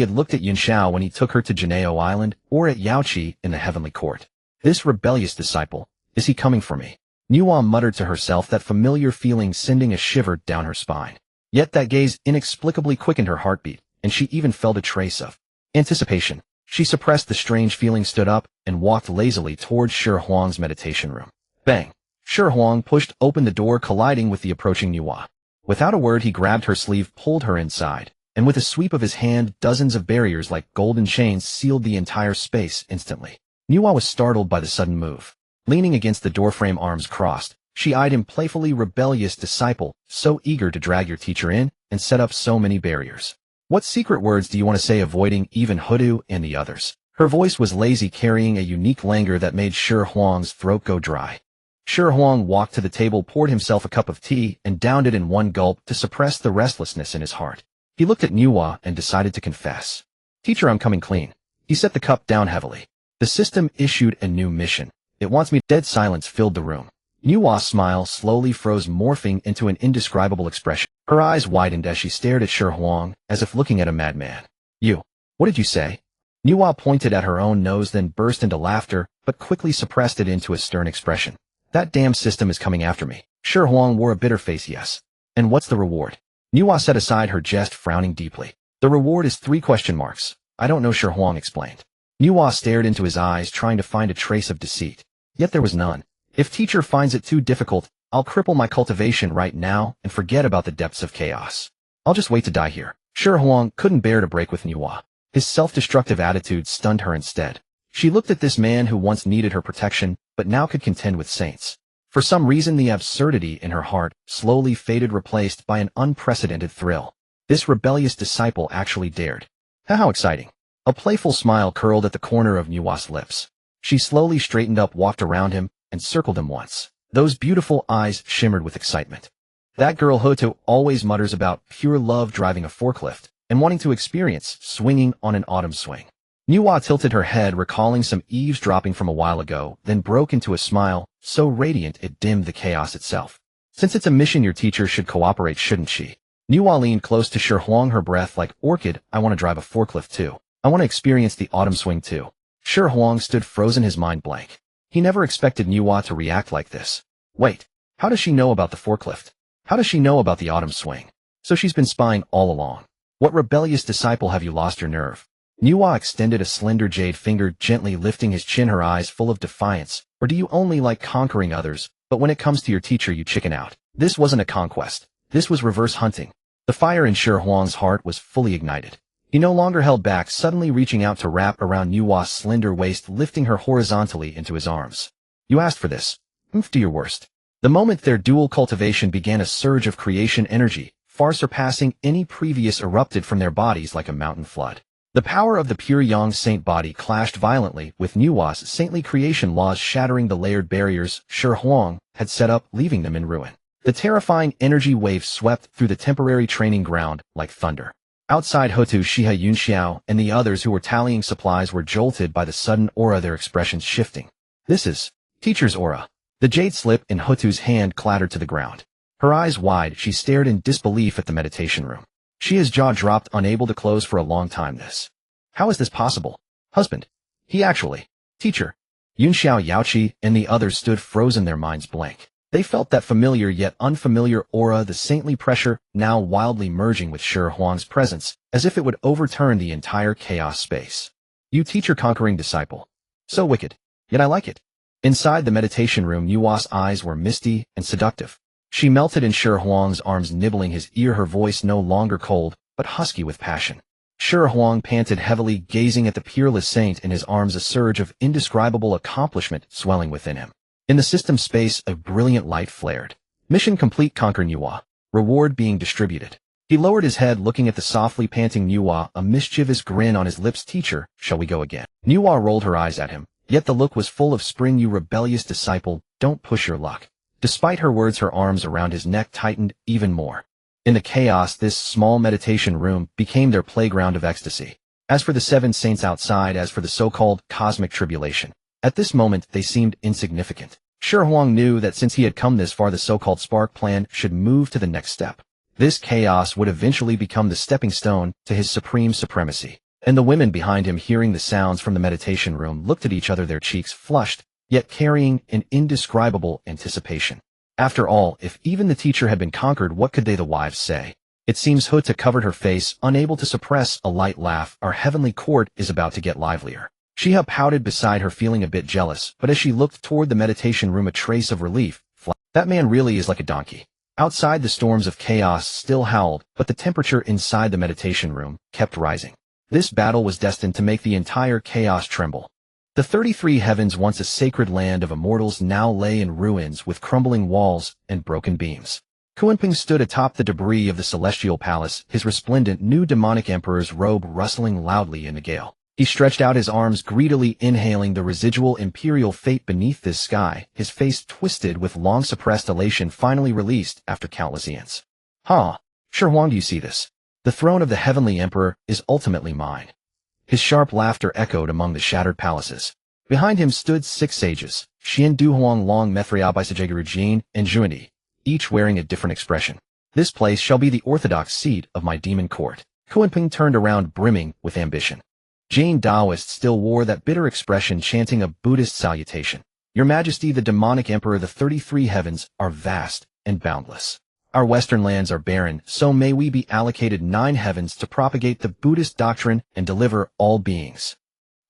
had looked at Yunxiao when he took her to Janeo Island, or at Yaoqi in the Heavenly Court. This rebellious disciple, is he coming for me? Nuwa muttered to herself, that familiar feeling sending a shiver down her spine. Yet that gaze inexplicably quickened her heartbeat, and she even felt a trace of anticipation. She suppressed the strange feeling, stood up, and walked lazily towards Shi Huang's meditation room. Bang! Shi Huang pushed open the door, colliding with the approaching Nuwa. Without a word, he grabbed her sleeve, pulled her inside, and with a sweep of his hand, dozens of barriers like golden chains sealed the entire space instantly. Nuwa was startled by the sudden move. Leaning against the doorframe, arms crossed, she eyed him playfully. Rebellious disciple, so eager to drag your teacher in and set up so many barriers. What secret words do you want to say, avoiding even Hudu and the others? Her voice was lazy, carrying a unique languor that made Shi Huang's throat go dry. Shi Huang walked to the table, poured himself a cup of tea, and downed it in one gulp to suppress the restlessness in his heart. He looked at Nuwa and decided to confess. Teacher, I'm coming clean. He set the cup down heavily. The system issued a new mission. It wants me. Dead silence filled the room. Nuwa's smile slowly froze, morphing into an indescribable expression. Her eyes widened as she stared at Shi Huang, as if looking at a madman. You. What did you say? Nuwa pointed at her own nose, then burst into laughter, but quickly suppressed it into a stern expression. That damn system is coming after me. Shi Huang wore a bitter face. Yes. And what's the reward? Nuwa set aside her jest, frowning deeply. The reward is 3 question marks. I don't know, Shi Huang explained. Nuwa stared into his eyes, trying to find a trace of deceit. Yet there was none. If teacher finds it too difficult, I'll cripple my cultivation right now and forget about the depths of chaos. I'll just wait to die here. Shi Huang couldn't bear to break with Nuwa. His self-destructive attitude stunned her instead. She looked at this man who once needed her protection, but now could contend with saints. For some reason, the absurdity in her heart slowly faded, replaced by an unprecedented thrill. This rebellious disciple actually dared. How exciting. A playful smile curled at the corner of Nuwa's lips. She slowly straightened up, walked around him, and circled him once. Those beautiful eyes shimmered with excitement. That girl Hoto always mutters about pure love driving a forklift and wanting to experience swinging on an autumn swing. Nuwa tilted her head, recalling some eavesdropping from a while ago, then broke into a smile, so radiant it dimmed the chaos itself. Since it's a mission, your teacher should cooperate, shouldn't she? Nuwa leaned close to Shi Huang, her breath like orchid. I want to drive a forklift too. I want to experience the autumn swing too. Shi Huang stood frozen, his mind blank. He never expected Nuwa to react like this. Wait, how does she know about the forklift? How does she know about the autumn swing? So she's been spying all along. What rebellious disciple, have you lost your nerve? Nuwa extended a slender jade finger, gently lifting his chin, her eyes full of defiance. Or do you only like conquering others, but when it comes to your teacher you chicken out? This wasn't a conquest. This was reverse hunting. The fire in Shi Huang's heart was fully ignited. He no longer held back, suddenly reaching out to wrap around Nuwa's slender waist, lifting her horizontally into his arms. You asked for this. Do your worst. The moment their dual cultivation began, a surge of creation energy far surpassing any previous, erupted from their bodies like a mountain flood. The power of the pure yang saint body clashed violently with Nuwa's saintly creation laws, shattering the layered barriers Shi Huang had set up, leaving them in ruin. The terrifying energy wave swept through the temporary training ground like thunder. Outside, Hotu, Xihe, Yunxiao, and the others who were tallying supplies were jolted by the sudden aura, their expressions shifting. This is teacher's aura. The jade slip in Hotu's hand clattered to the ground. Her eyes wide, she stared in disbelief at the meditation room. Xihe's jaw dropped, unable to close for a long time. How is this possible? Husband. He actually. Teacher. Yunxiao, Yaoqi, and the others stood frozen, their minds blank. They felt that familiar yet unfamiliar aura, the saintly pressure, now wildly merging with Shi Huang's presence, as if it would overturn the entire chaos space. You teacher, conquering disciple. So wicked. Yet I like it. Inside the meditation room, Nuwa's eyes were misty and seductive. She melted in Shi Huang's arms, nibbling his ear, her voice no longer cold, but husky with passion. Shi Huang panted heavily, gazing at the peerless saint in his arms, a surge of indescribable accomplishment swelling within him. In the system space, a brilliant light flared. Mission complete, conquer Nuwa. Reward being distributed. He lowered his head, looking at the softly panting Nuwa, a mischievous grin on his lips. Teacher, shall we go again? Nuwa rolled her eyes at him, yet the look was full of spring. You rebellious disciple, don't push your luck. Despite her words, her arms around his neck tightened even more. In the chaos, this small meditation room became their playground of ecstasy. As for the 7 saints outside, as for the so-called cosmic tribulation, at this moment they seemed insignificant. Shi Huang knew that since he had come this far, the so-called spark plan should move to the next step. This chaos would eventually become the stepping stone to his supreme supremacy. And the women behind him, hearing the sounds from the meditation room, looked at each other, their cheeks flushed, yet carrying an indescribable anticipation. After all, if even the teacher had been conquered, what could they, the wives, say? It seems Huta covered her face, unable to suppress a light laugh. Our heavenly court is about to get livelier. Xihe pouted beside her, feeling a bit jealous, but as she looked toward the meditation room, a trace of relief. That man really is like a donkey. Outside, the storms of chaos still howled, but the temperature inside the meditation room kept rising. This battle was destined to make the entire chaos tremble. The 33 heavens, once a sacred land of immortals, now lay in ruins with crumbling walls and broken beams. Kunping stood atop the debris of the celestial palace, his resplendent new demonic emperor's robe rustling loudly in the gale. He stretched out his arms, greedily inhaling the residual imperial fate beneath this sky, his face twisted with long-suppressed elation finally released after countless eons. Shi Huang, do you see this? The throne of the heavenly emperor is ultimately mine. His sharp laughter echoed among the shattered palaces. Behind him stood 6 sages, Xian Duhuang, Long Methriabisajegaru Jin, and Jundi, each wearing a different expression. This place shall be the orthodox seat of my demon court. Kunping turned around, brimming with ambition. Jane Daoist still wore that bitter expression, chanting a Buddhist salutation. Your Majesty, the demonic emperor, the 33 heavens are vast and boundless. Our western lands are barren, so may we be allocated 9 heavens to propagate the Buddhist doctrine and deliver all beings.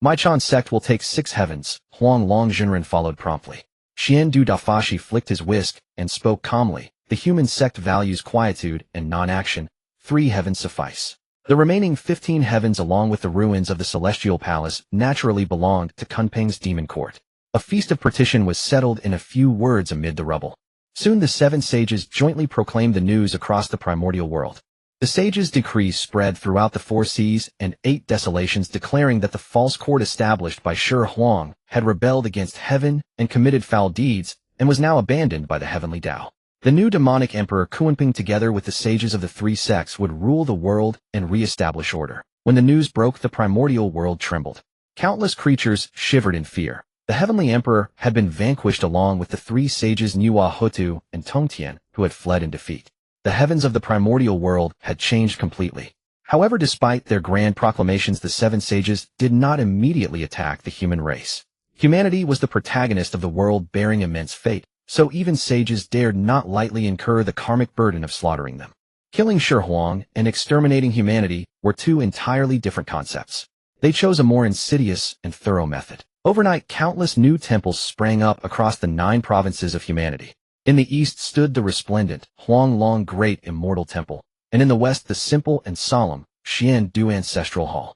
My Chan sect will take 6 heavens. Huang Long Junren followed promptly. Xian Du Dafashi flicked his whisk and spoke calmly. The human sect values quietude and non-action. 3 heavens suffice. The remaining 15 heavens, along with the ruins of the celestial palace, naturally belonged to Kunping's demon court. A feast of partition was settled in a few words amid the rubble. Soon the 7 sages jointly proclaimed the news across the primordial world. The sages' decrees spread throughout the 4 seas and 8 desolations, declaring that the false court established by Shi Huang had rebelled against heaven and committed foul deeds, and was now abandoned by the heavenly Tao. The new demonic emperor Kunping, together with the sages of the 3 sects, would rule the world and re-establish order. When the news broke, the primordial world trembled. Countless creatures shivered in fear. The heavenly emperor had been vanquished, along with the 3 sages Nuwa, Hotu, and Tongtian, who had fled in defeat. The heavens of the primordial world had changed completely. However, despite their grand proclamations, the 7 sages did not immediately attack the human race. Humanity was the protagonist of the world, bearing immense fate, so even sages dared not lightly incur the karmic burden of slaughtering them. Killing Shi Huang and exterminating humanity were 2 entirely different concepts. They chose a more insidious and thorough method. Overnight, countless new temples sprang up across the 9 provinces of humanity. In the east stood the resplendent Huang Long Great Immortal Temple, and in the west the simple and solemn Xian Du Ancestral Hall.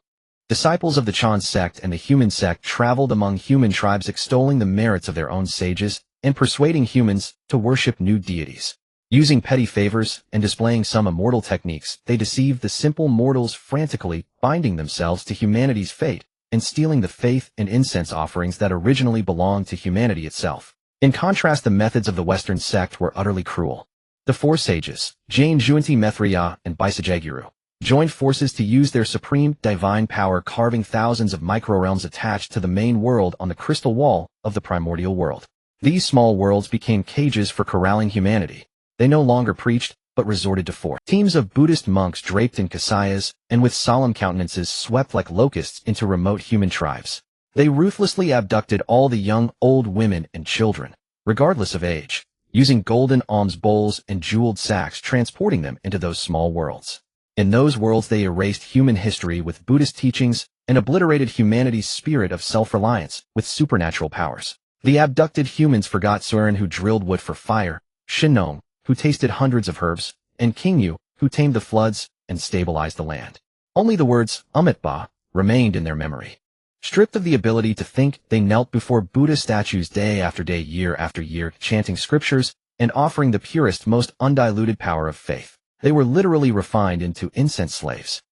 Disciples of the Chan sect and the human sect traveled among human tribes, extolling the merits of their own sages and persuading humans to worship new deities. Using petty favors and displaying some immortal techniques, they deceived the simple mortals, frantically binding themselves to humanity's fate and stealing the faith and incense offerings that originally belonged to humanity itself. In contrast, the methods of the Western sect were utterly cruel. The four sages, Jain Juanti Methriya and Bisajaguru, joined forces to use their supreme divine power, carving thousands of microrealms attached to the main world on the crystal wall of the Primordial World. These small worlds became cages for corralling humanity. They no longer preached, but resorted to force. Teams of Buddhist monks draped in kasayas and with solemn countenances swept like locusts into remote human tribes. They ruthlessly abducted all the young, old women and children, regardless of age, using golden alms bowls and jeweled sacks, transporting them into those small worlds. In those worlds they erased human history with Buddhist teachings and obliterated humanity's spirit of self-reliance with supernatural powers. The abducted humans forgot Surin, who drilled wood for fire, Shinnong, who tasted hundreds of herbs, and Qingyu, who tamed the floods and stabilized the land. Only the words Amitba remained in their memory. Stripped of the ability to think, they knelt before Buddha statues day after day, year after year, chanting scriptures and offering the purest, most undiluted power of faith. They were literally refined into incense slaves.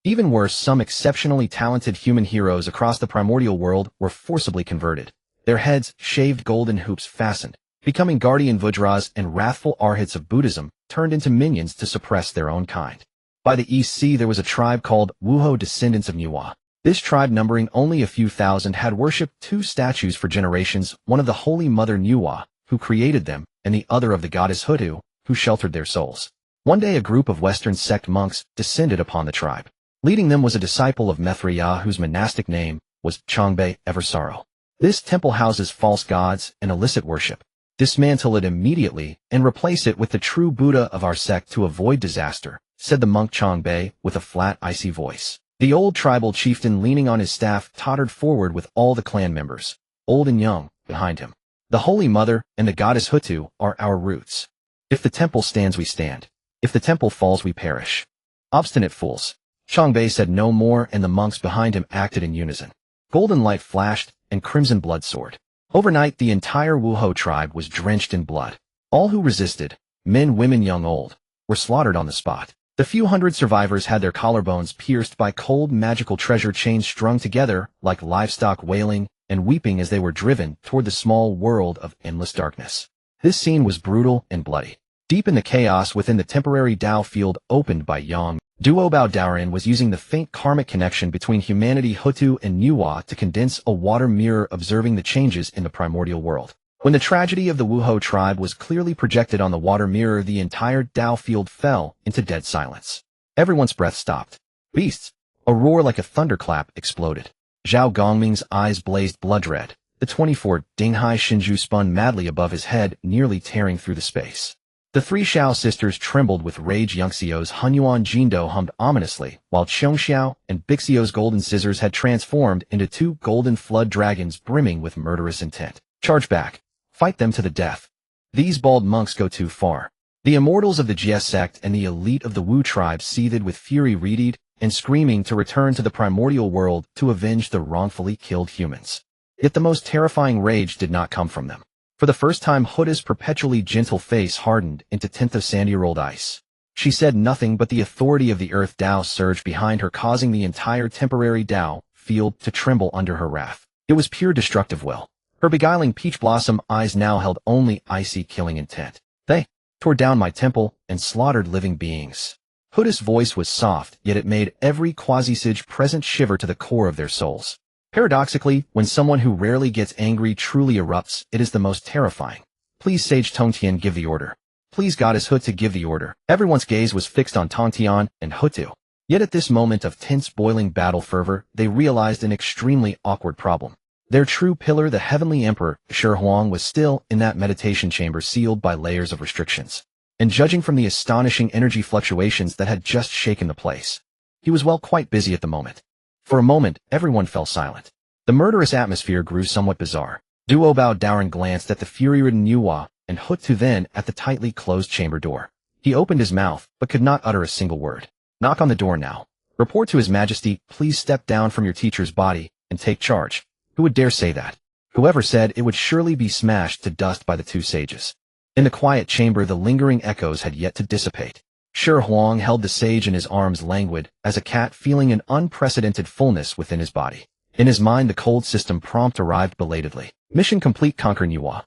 Even worse, some exceptionally talented human heroes across the primordial world were forcibly converted. Their heads, shaved golden hoops fastened, becoming guardian Vajras and wrathful arhats of Buddhism, turned into minions to suppress their own kind. By the East Sea there was a tribe called Wuho, descendants of Nuwa. This tribe, numbering only a few thousand, had worshipped two statues for generations, one of the Holy Mother Nuwa, who created them, and the other of the goddess Hutu, who sheltered their souls. One day a group of Western sect monks descended upon the tribe. Leading them was a disciple of Methriya whose monastic name was Changbe Eversorrow. This temple houses false gods and illicit worship. Dismantle it immediately and replace it with the true Buddha of our sect to avoid disaster, said the monk Changbe with a flat, icy voice. The old tribal chieftain, leaning on his staff, tottered forward with all the clan members, old and young, behind him. The Holy Mother and the goddess Hutu are our roots. If the temple stands, we stand. If the temple falls, we perish. Obstinate fools. Changbe said no more, and the monks behind him acted in unison. Golden light flashed, and crimson blood soared. Overnight, the entire Wuho tribe was drenched in blood. All who resisted, men, women, young, old, were slaughtered on the spot. The few hundred survivors had their collarbones pierced by cold magical treasure chains strung together like livestock, wailing and weeping as they were driven toward the small world of endless darkness. This scene was brutal and bloody. Deep in the chaos within the temporary Dao field opened by Yang, Duo Bao Daorin was using the faint karmic connection between humanity, Hutu, and Nuwa to condense a water mirror observing the changes in the primordial world. When the tragedy of the Wuho tribe was clearly projected on the water mirror, the entire Dao field fell into dead silence. Everyone's breath stopped. Beasts! A roar like a thunderclap exploded. Zhao Gongming's eyes blazed blood red. The 24 Dinghai Shinju spun madly above his head, nearly tearing through the space. The three Xiao sisters trembled with rage. Yangxiu's Hunyuan Jindo hummed ominously, while Qiongxiao and Bixio's golden scissors had transformed into two golden flood dragons brimming with murderous intent. Charge back. Fight them to the death. These bald monks go too far. The immortals of the Jie sect and the elite of the Wu tribe seethed with fury, readied and screaming to return to the primordial world to avenge the wrongfully killed humans. Yet the most terrifying rage did not come from them. For the first time, Huda's perpetually gentle face hardened into tints of sandy-rolled ice. She said nothing, but the authority of the earth Dao surged behind her, causing the entire temporary Dao field to tremble under her wrath. It was pure destructive will. Her beguiling peach blossom eyes now held only icy, killing intent. They tore down my temple and slaughtered living beings. Huda's voice was soft, yet it made every quasi-sage present shiver to the core of their souls. Paradoxically, when someone who rarely gets angry truly erupts, it is the most terrifying. Please, Sage Tongtian, give the order. Please, Goddess Hutu, give the order. Everyone's gaze was fixed on Tongtian and Hutu. Yet at this moment of tense, boiling battle fervor, they realized an extremely awkward problem. Their true pillar, the Heavenly Emperor, Shi Huang, was still in that meditation chamber, sealed by layers of restrictions. And judging from the astonishing energy fluctuations that had just shaken the place, he was quite busy at the moment. For a moment, everyone fell silent. The murderous atmosphere grew somewhat bizarre. Duo Bao Daorin glanced at the fury-ridden Nuwa and Hutu, then at the tightly closed chamber door. He opened his mouth, but could not utter a single word. Knock on the door now. Report to His Majesty. Please step down from your teacher's body and take charge. Who would dare say that? Whoever said it would surely be smashed to dust by the two sages. In the quiet chamber, the lingering echoes had yet to dissipate. Shi Huang held the sage in his arms, languid as a cat, feeling an unprecedented fullness within his body. In his mind, the cold system prompt arrived belatedly. Mission complete, conquer Nuwa.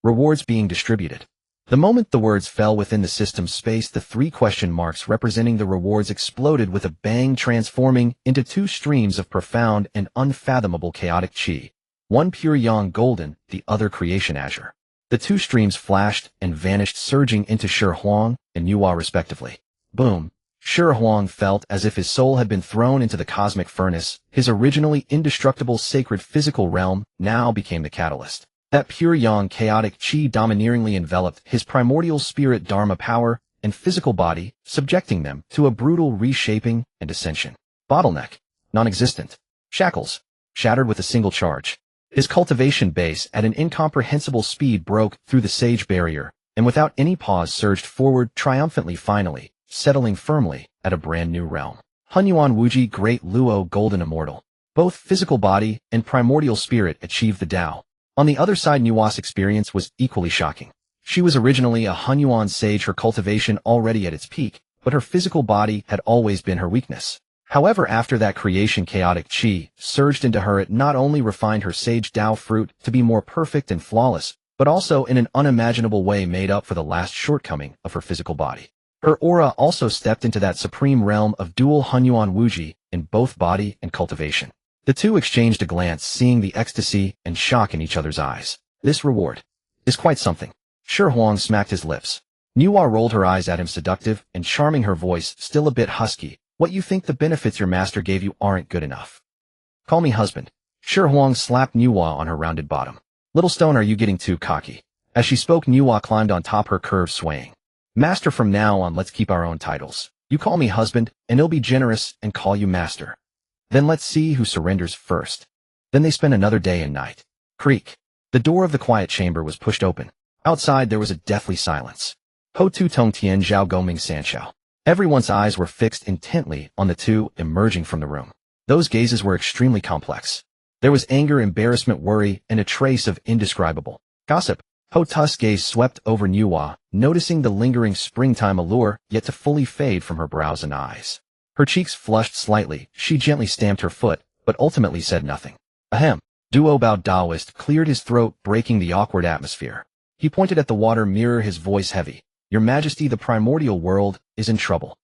Rewards being distributed. The moment the words fell within the system's space, the 3 question marks representing the rewards exploded with a bang, transforming into 2 streams of profound and unfathomable chaotic chi. One pure yang golden, the other creation azure. The 2 streams flashed and vanished, surging into Shi Huang and Nuwa respectively. Boom. Shi Huang felt as if his soul had been thrown into the cosmic furnace. His originally indestructible sacred physical realm now became the catalyst. That pure yang chaotic chi domineeringly enveloped his primordial spirit dharma power and physical body, subjecting them to a brutal reshaping and ascension. Bottleneck. Non-existent. Shackles. Shattered with a single charge. His cultivation base at an incomprehensible speed broke through the sage barrier, and without any pause surged forward triumphantly, finally, settling firmly at a brand new realm. Hunyuan Wuji, Great Luo, Golden Immortal. Both physical body and primordial spirit achieved the Tao. On the other side, Nuwa's experience was equally shocking. She was originally a Hunyuan sage, her cultivation already at its peak, but her physical body had always been her weakness. However, after that creation, chaotic chi surged into her. It not only refined her sage Tao fruit to be more perfect and flawless, but also in an unimaginable way made up for the last shortcoming of her physical body. Her aura also stepped into that supreme realm of dual Hunyuan Wuji in both body and cultivation. The 2 exchanged a glance, seeing the ecstasy and shock in each other's eyes. This reward is quite something. Shi Huang smacked his lips. Nuwa rolled her eyes at him, seductive and charming, her voice still a bit husky. What, you think the benefits your master gave you aren't good enough? Call me husband. Shi Huang slapped Nuwa on her rounded bottom. Little stone, are you getting too cocky? As she spoke, Nuwa climbed on top, her curve swaying. Master, from now on let's keep our own titles. You call me husband, and I'll be generous and call you master. Then let's see who surrenders first. Then they spent another day and night. Creak. The door of the quiet chamber was pushed open. Outside there was a deathly silence. Ho Tu Tong Tian Zhao Goming Sanshao. Everyone's eyes were fixed intently on the 2 emerging from the room. Those gazes were extremely complex. There was anger, embarrassment, worry, and a trace of indescribable gossip. Ho Tu's gaze swept over Nuwa, noticing the lingering springtime allure yet to fully fade from her brows and eyes. Her cheeks flushed slightly. She gently stamped her foot, but ultimately said nothing. Ahem. Duo Bao Daoist cleared his throat, breaking the awkward atmosphere. He pointed at the water mirror, his voice heavy. Your Majesty, the primordial world is in trouble.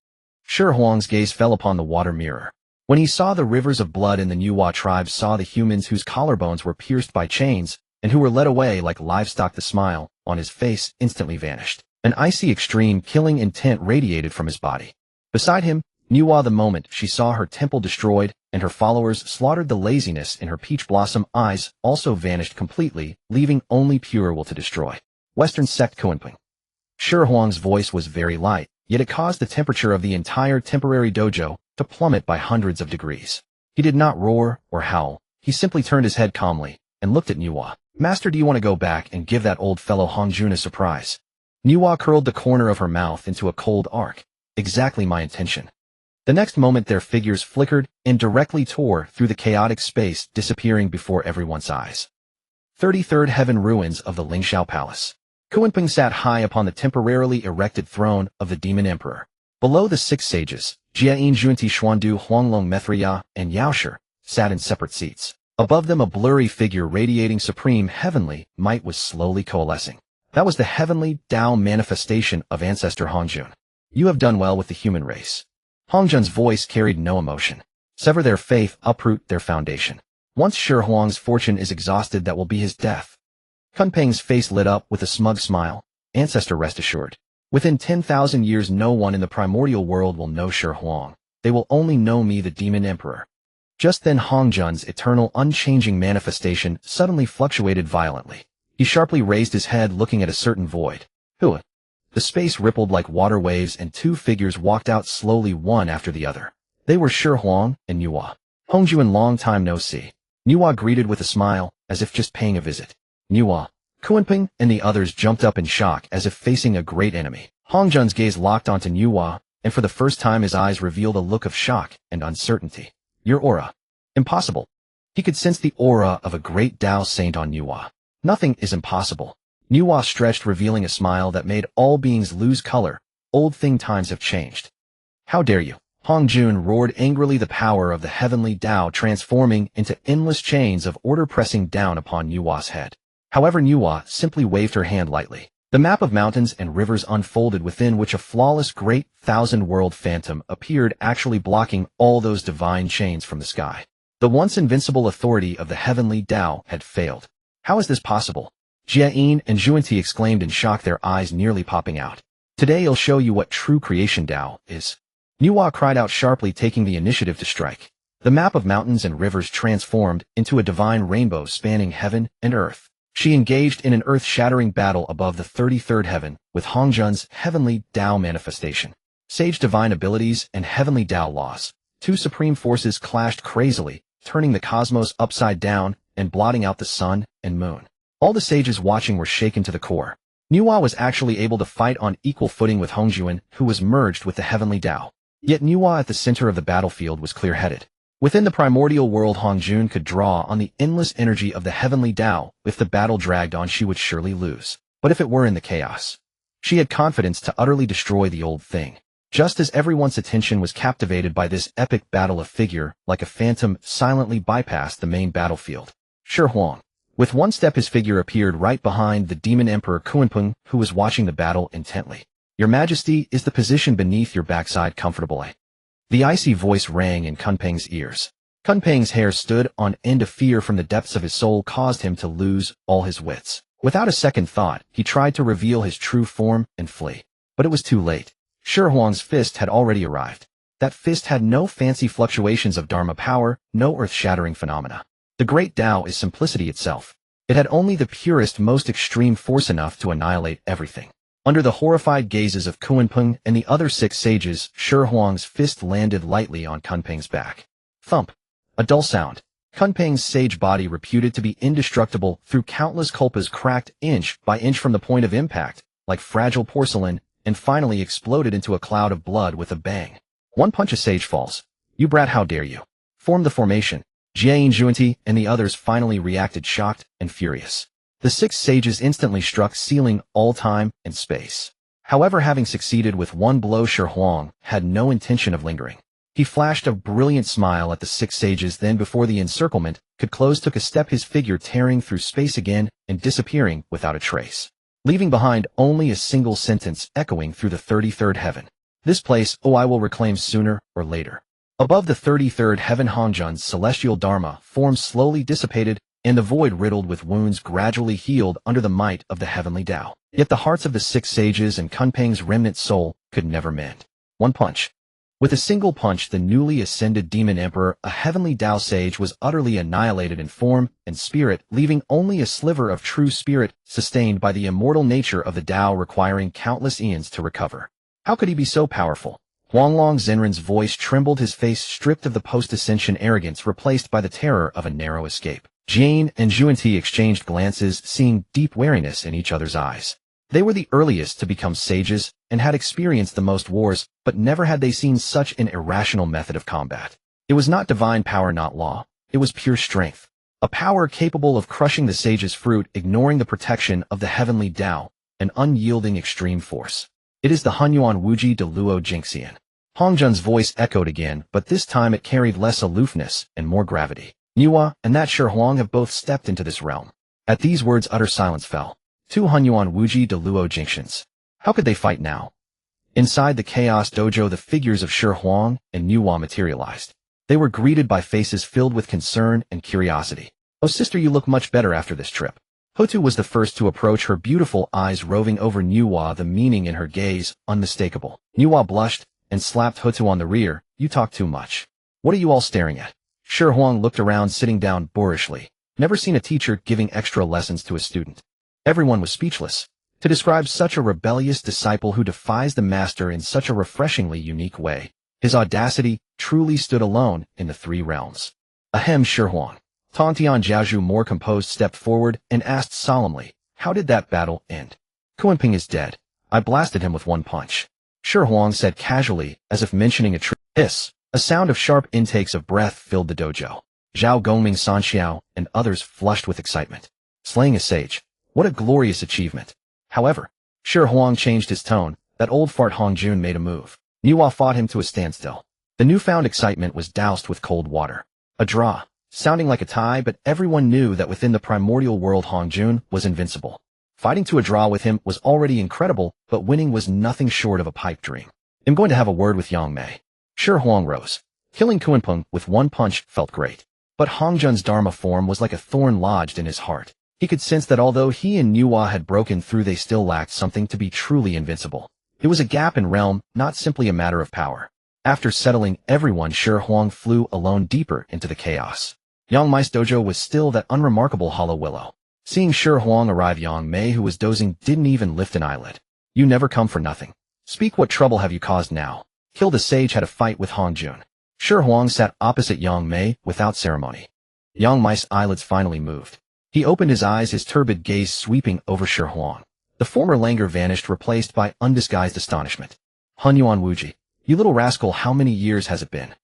Shi Huang's gaze fell upon the water mirror. When he saw the rivers of blood in the Nuwa tribe, saw the humans whose collarbones were pierced by chains, and who were led away like livestock, the smile on his face instantly vanished. An icy, extreme, killing intent radiated from his body. Beside him, Nuwa, the moment she saw her temple destroyed and her followers slaughtered, the laziness in her peach blossom eyes also vanished completely, leaving only pure will to destroy. Western sect Kuanping. Shi Huang's voice was very light, yet it caused the temperature of the entire temporary dojo to plummet by hundreds of degrees. He did not roar or howl. He simply turned his head calmly and looked at Nuwa. Master, do you want to go back and give that old fellow Hongjun a surprise? Nuwa curled the corner of her mouth into a cold arc. Exactly my intention. The next moment their figures flickered and directly tore through the chaotic space, disappearing before everyone's eyes. 33rd Heaven Ruins of the Lingxiao Palace. Kuanping sat high upon the temporarily erected throne of the Demon Emperor. Below, the 6 sages, Jiayin Junti Xuandu Huanglong Methria and Yaoshi, sat in separate seats. Above them, a blurry figure radiating supreme heavenly might was slowly coalescing. That was the heavenly Tao manifestation of Ancestor Hongjun. You have done well with the human race. Hongjun's voice carried no emotion. Sever their faith, uproot their foundation. Once Shi Huang's fortune is exhausted, that will be his death. Kunpeng's face lit up with a smug smile. Ancestor, rest assured. Within 10,000 years no one in the primordial world will know Shi Huang. They will only know me, the Demon Emperor. Just then Hongjun's eternal, unchanging manifestation suddenly fluctuated violently. He sharply raised his head, looking at a certain void. Hua. The space rippled like water waves, and 2 figures walked out slowly, one after the other. They were Shi Huang and Nuwa. Hongjun, long time no see. Nuwa greeted with a smile, as if just paying a visit. Nuwa, Kuanping, and the others jumped up in shock, as if facing a great enemy. Hongjun's gaze locked onto Nuwa, and for the first time his eyes revealed a look of shock and uncertainty. Your aura. Impossible. He could sense the aura of a great Tao saint on Nuwa. Nothing is impossible. Nuwa stretched, revealing a smile that made all beings lose color. Old thing, times have changed. How dare you? Hongjun roared angrily, the power of the heavenly Tao transforming into endless chains of order pressing down upon Nuwa's head. However, Nuwa simply waved her hand lightly. The map of mountains and rivers unfolded, within which a flawless great thousand-world phantom appeared, actually blocking all those divine chains from the sky. The once invincible authority of the heavenly Tao had failed. How is this possible? Xihe and Juanti exclaimed in shock, their eyes nearly popping out. Today I'll show you what true creation Tao is. Nuwa cried out sharply, taking the initiative to strike. The map of mountains and rivers transformed into a divine rainbow spanning heaven and earth. She engaged in an earth-shattering battle above the 33rd heaven with Hongjun's heavenly Tao manifestation. Sage divine abilities and heavenly Tao laws. Two supreme forces clashed crazily, turning the cosmos upside down and blotting out the sun and moon. All the sages watching were shaken to the core. Nuwa was actually able to fight on equal footing with Hongjun, who was merged with the heavenly Tao. Yet Nuwa at the center of the battlefield was clear-headed. Within the primordial world, Hongjun could draw on the endless energy of the heavenly Tao. If the battle dragged on, she would surely lose. But if it were in the chaos, she had confidence to utterly destroy the old thing. Just as everyone's attention was captivated by this epic battle, a figure, like a phantom, silently bypassed the main battlefield. Shi, with one step his figure appeared right behind the demon emperor Kunpeng, who was watching the battle intently. Your Majesty, is the position beneath your backside comfortable? The icy voice rang in Kunpeng's ears. Kunpeng's hair stood on end. A fear from the depths of his soul caused him to lose all his wits. Without a second thought, he tried to reveal his true form and flee. But it was too late. Shi Huang's fist had already arrived. That fist had no fancy fluctuations of Dharma power, no earth-shattering phenomena. The great Tao is simplicity itself. It had only the purest, most extreme force, enough to annihilate everything. Under the horrified gazes of Kunpeng and the other 6 sages, Shi Huang's fist landed lightly on Kunpeng's back. Thump. A dull sound. Kunpeng's sage body, reputed to be indestructible through countless kalpas, cracked inch by inch from the point of impact, like fragile porcelain, and finally exploded into a cloud of blood with a bang. One punch, a sage falls. You brat, how dare you? Form the formation. Xihe, Juanti, and the others finally reacted, shocked and furious. The 6 sages instantly struck, sealing all time and space. However, having succeeded with one blow, Shi Huang had no intention of lingering. He flashed a brilliant smile at the 6 sages, then before the encirclement could close, took a step, his figure tearing through space again and disappearing without a trace, leaving behind only a single sentence echoing through the 33rd heaven. This place, oh, I will reclaim sooner or later. Above the 33rd heaven, Hongjun's celestial Dharma form slowly dissipated, and the void, riddled with wounds, gradually healed under the might of the heavenly Tao. Yet the hearts of the 6 sages and Kunpeng's remnant soul could never mend. One punch. With a single punch, the newly ascended demon emperor, a heavenly Tao sage, was utterly annihilated in form and spirit, leaving only a sliver of true spirit, sustained by the immortal nature of the Tao, requiring countless eons to recover. How could he be so powerful? Huanglong Zenran's voice trembled, his face stripped of the post-ascension arrogance, replaced by the terror of a narrow escape. Jane and Juanti exchanged glances, seeing deep wariness in each other's eyes. They were the earliest to become sages and had experienced the most wars, but never had they seen such an irrational method of combat. It was not divine power, not law. It was pure strength. A power capable of crushing the sage's fruit, ignoring the protection of the heavenly Tao, an unyielding extreme force. It is the Hunyuan Wuji de Luo Jingxian. Hongjun's voice echoed again, but this time it carried less aloofness and more gravity. Nuwa and that Shi Huang have both stepped into this realm. At these words, utter silence fell. 2 Hunyuan Wuji de Luo Jingxians. How could they fight now? Inside the Chaos Dojo, the figures of Shi Huang and Nuwa materialized. They were greeted by faces filled with concern and curiosity. Oh, sister, you look much better after this trip. Hotu was the first to approach, her beautiful eyes roving over Nuwa, the meaning in her gaze unmistakable. Nuwa blushed and slapped Hotu on the rear. You talk too much. What are you all staring at? Shi Huang looked around, sitting down boorishly. Never seen a teacher giving extra lessons to a student. Everyone was speechless. To describe such a rebellious disciple who defies the master in such a refreshingly unique way, his audacity truly stood alone in the 3 realms. Ahem, Shi Huang. Tongtian Jiaozhu, more composed, stepped forward and asked solemnly, how did that battle end? Kunpeng is dead. I blasted him with one punch. Shi Huang said casually, as if mentioning a true hiss. A sound of sharp intakes of breath filled the dojo. Zhao Gongming, Sanxiao, and others flushed with excitement. Slaying a sage. What What a glorious achievement. However, Shi Huang changed his tone. That old fart Hong Jun made a move. Nuwa fought him to a standstill. The newfound excitement was doused with cold water. A draw, sounding like a tie, but everyone knew that within the primordial world Hong Jun was invincible. Fighting to a draw with him was already incredible, but winning was nothing short of a pipe dream. I'm going to have a word with Yang Mei. Shi Huang rose. Killing Kunpeng with one punch felt great. But Hong Jun's Dharma form was like a thorn lodged in his heart. He could sense that although he and Nuwa had broken through, they still lacked something to be truly invincible. It was a gap in realm, not simply a matter of power. After settling everyone, Shi Huang flew alone deeper into the chaos. Yang Mei's dojo was still that unremarkable hollow willow. Seeing Shi Huang arrive, Yang Mei, who was dozing, didn't even lift an eyelid. You never come for nothing. Speak, what trouble have you caused now? Kill the sage had a fight with Hong Jun. Shi Huang sat opposite Yang Mei without ceremony. Yang Mei's eyelids finally moved. He opened his eyes, his turbid gaze sweeping over Shi Huang. The former languor vanished, replaced by undisguised astonishment. Hunyuan Wuji, you little rascal, how many years has it been?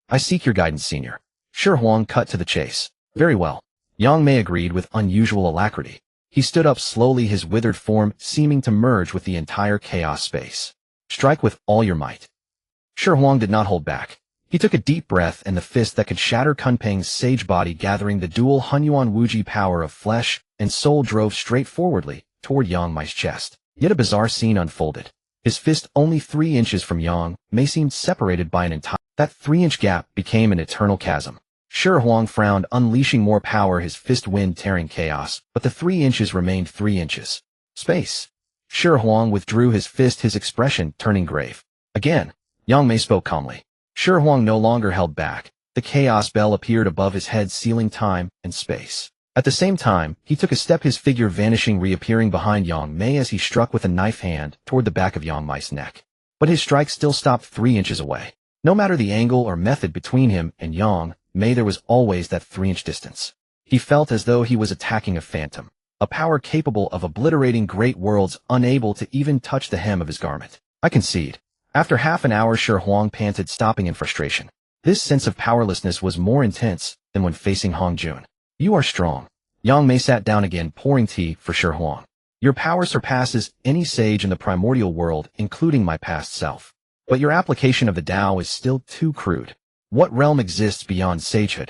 I seek your guidance, senior. Shi Huang cut to the chase. Very well. Yang Mei agreed with unusual alacrity. He stood up slowly, his withered form seeming to merge with the entire chaos space. Strike with all your might. Shi Huang did not hold back. He took a deep breath, and the fist that could shatter Kunpeng's sage body, gathering the dual Hunyuan Wuji power of flesh and soul, drove straightforwardly toward Yang Mei's chest. Yet a bizarre scene unfolded. His fist, only 3 inches from Yang Mei, seemed separated by an entire... That 3-inch gap became an eternal chasm. Shi Huang frowned, unleashing more power, his fist wind tearing chaos, but the 3 inches remained 3 inches. Space. Shi Huang withdrew his fist, his expression turning grave. Again, Yang Mei spoke calmly. Shi Huang no longer held back. The chaos bell appeared above his head, sealing time and space. At the same time, he took a step, his figure vanishing, reappearing behind Yang Mei as he struck with a knife hand toward the back of Yang Mei's neck. But his strike still stopped 3 inches away. No matter the angle or method between him and Yang Mei, there was always that 3-inch distance. He felt as though he was attacking a phantom, a power capable of obliterating great worlds, unable to even touch the hem of his garment. I concede. After half an hour, Shi Huang panted, stopping in frustration. This sense of powerlessness was more intense than when facing Hong Jun. You are strong. Yang Mei sat down again, pouring tea for Shi Huang. Your power surpasses any sage in the primordial world, including my past self. But your application of the Tao is still too crude. What realm exists beyond sagehood?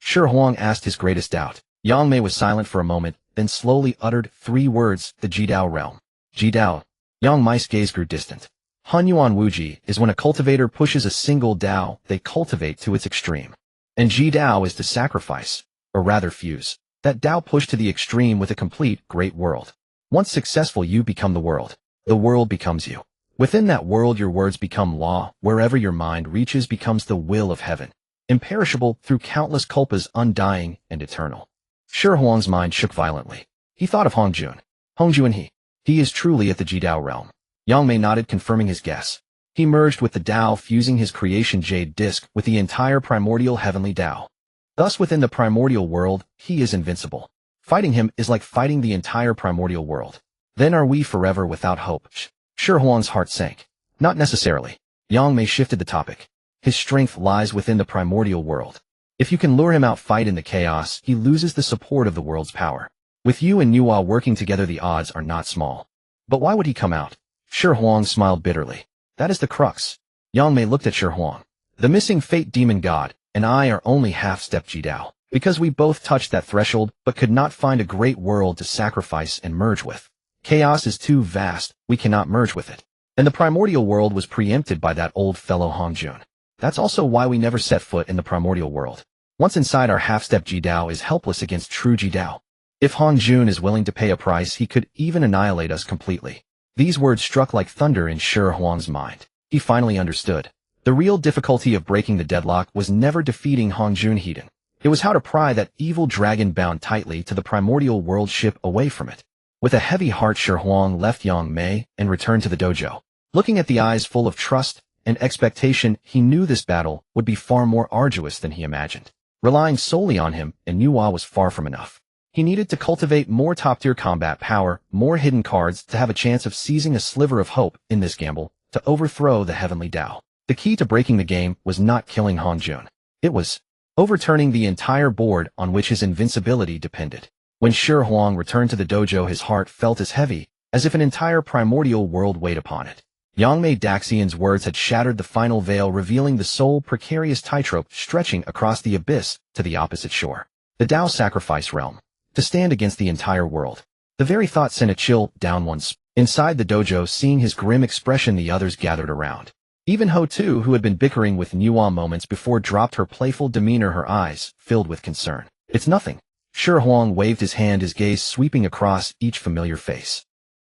Shi Huang asked, his greatest doubt. Yang Mei was silent for a moment, then slowly uttered 3 words, the Jidao realm. Jidao. Yang Mei's gaze grew distant. Hunyuan Wuji is when a cultivator pushes a single Tao they cultivate to its extreme. And Jidao is to sacrifice, or rather fuse, that Tao pushed to the extreme with a complete great world. Once successful, you become the world. The world becomes you. Within that world, your words become law. Wherever your mind reaches becomes the will of heaven. Imperishable through countless kalpas, undying and eternal. Shi Huang's mind shook violently. He thought of Hong Jun. Hong Jun he is truly at the Jidao realm. Yang Mei nodded, confirming his guess. He merged with the Tao, fusing his creation jade disc with the entire primordial heavenly Tao. Thus, within the primordial world, he is invincible. Fighting him is like fighting the entire primordial world. Then are we forever without hope? Shi Huang's heart sank. Not necessarily. Yang Mei shifted the topic. His strength lies within the primordial world. If you can lure him out, fight in the chaos, he loses the support of the world's power. With you and Nuwa working together, the odds are not small. But why would he come out? Shi Huang smiled bitterly. That is the crux. Yang Mei looked at Shi Huang. The missing fate demon god and I are only half-step Jidao, because we both touched that threshold but could not find a great world to sacrifice and merge with. Chaos is too vast, we cannot merge with it. And the primordial world was preempted by that old fellow Hong Jun. That's also why we never set foot in the primordial world. Once inside, our half-step Jidao is helpless against true Jidao. If Hong Jun is willing to pay a price, he could even annihilate us completely. These words struck like thunder in Shi Huang's mind. He finally understood. The real difficulty of breaking the deadlock was never defeating Hong Jun Hiden. It was how to pry that evil dragon bound tightly to the primordial world ship away from it. With a heavy heart, Shi Huang left Yang Mei and returned to the dojo. Looking at the eyes full of trust and expectation, he knew this battle would be far more arduous than he imagined. Relying solely on him and Nuwa was far from enough. He needed to cultivate more top-tier combat power, more hidden cards to have a chance of seizing a sliver of hope in this gamble to overthrow the heavenly Tao. The key to breaking the game was not killing Hong Jun. It was overturning the entire board on which his invincibility depended. When Shi Huang returned to the dojo, his heart felt as heavy as if an entire primordial world weighed upon it. Yangmei Daxian's words had shattered the final veil, revealing the sole precarious tightrope stretching across the abyss to the opposite shore. The Tao sacrifice realm. To stand against the entire world. The very thought sent a chill down one's spine. Inside the dojo, seeing his grim expression, the others gathered around. Even Ho Tu, who had been bickering with Nuwa moments before, dropped her playful demeanor, her eyes filled with concern. It's nothing. Shi Huang waved his hand, his gaze sweeping across each familiar face.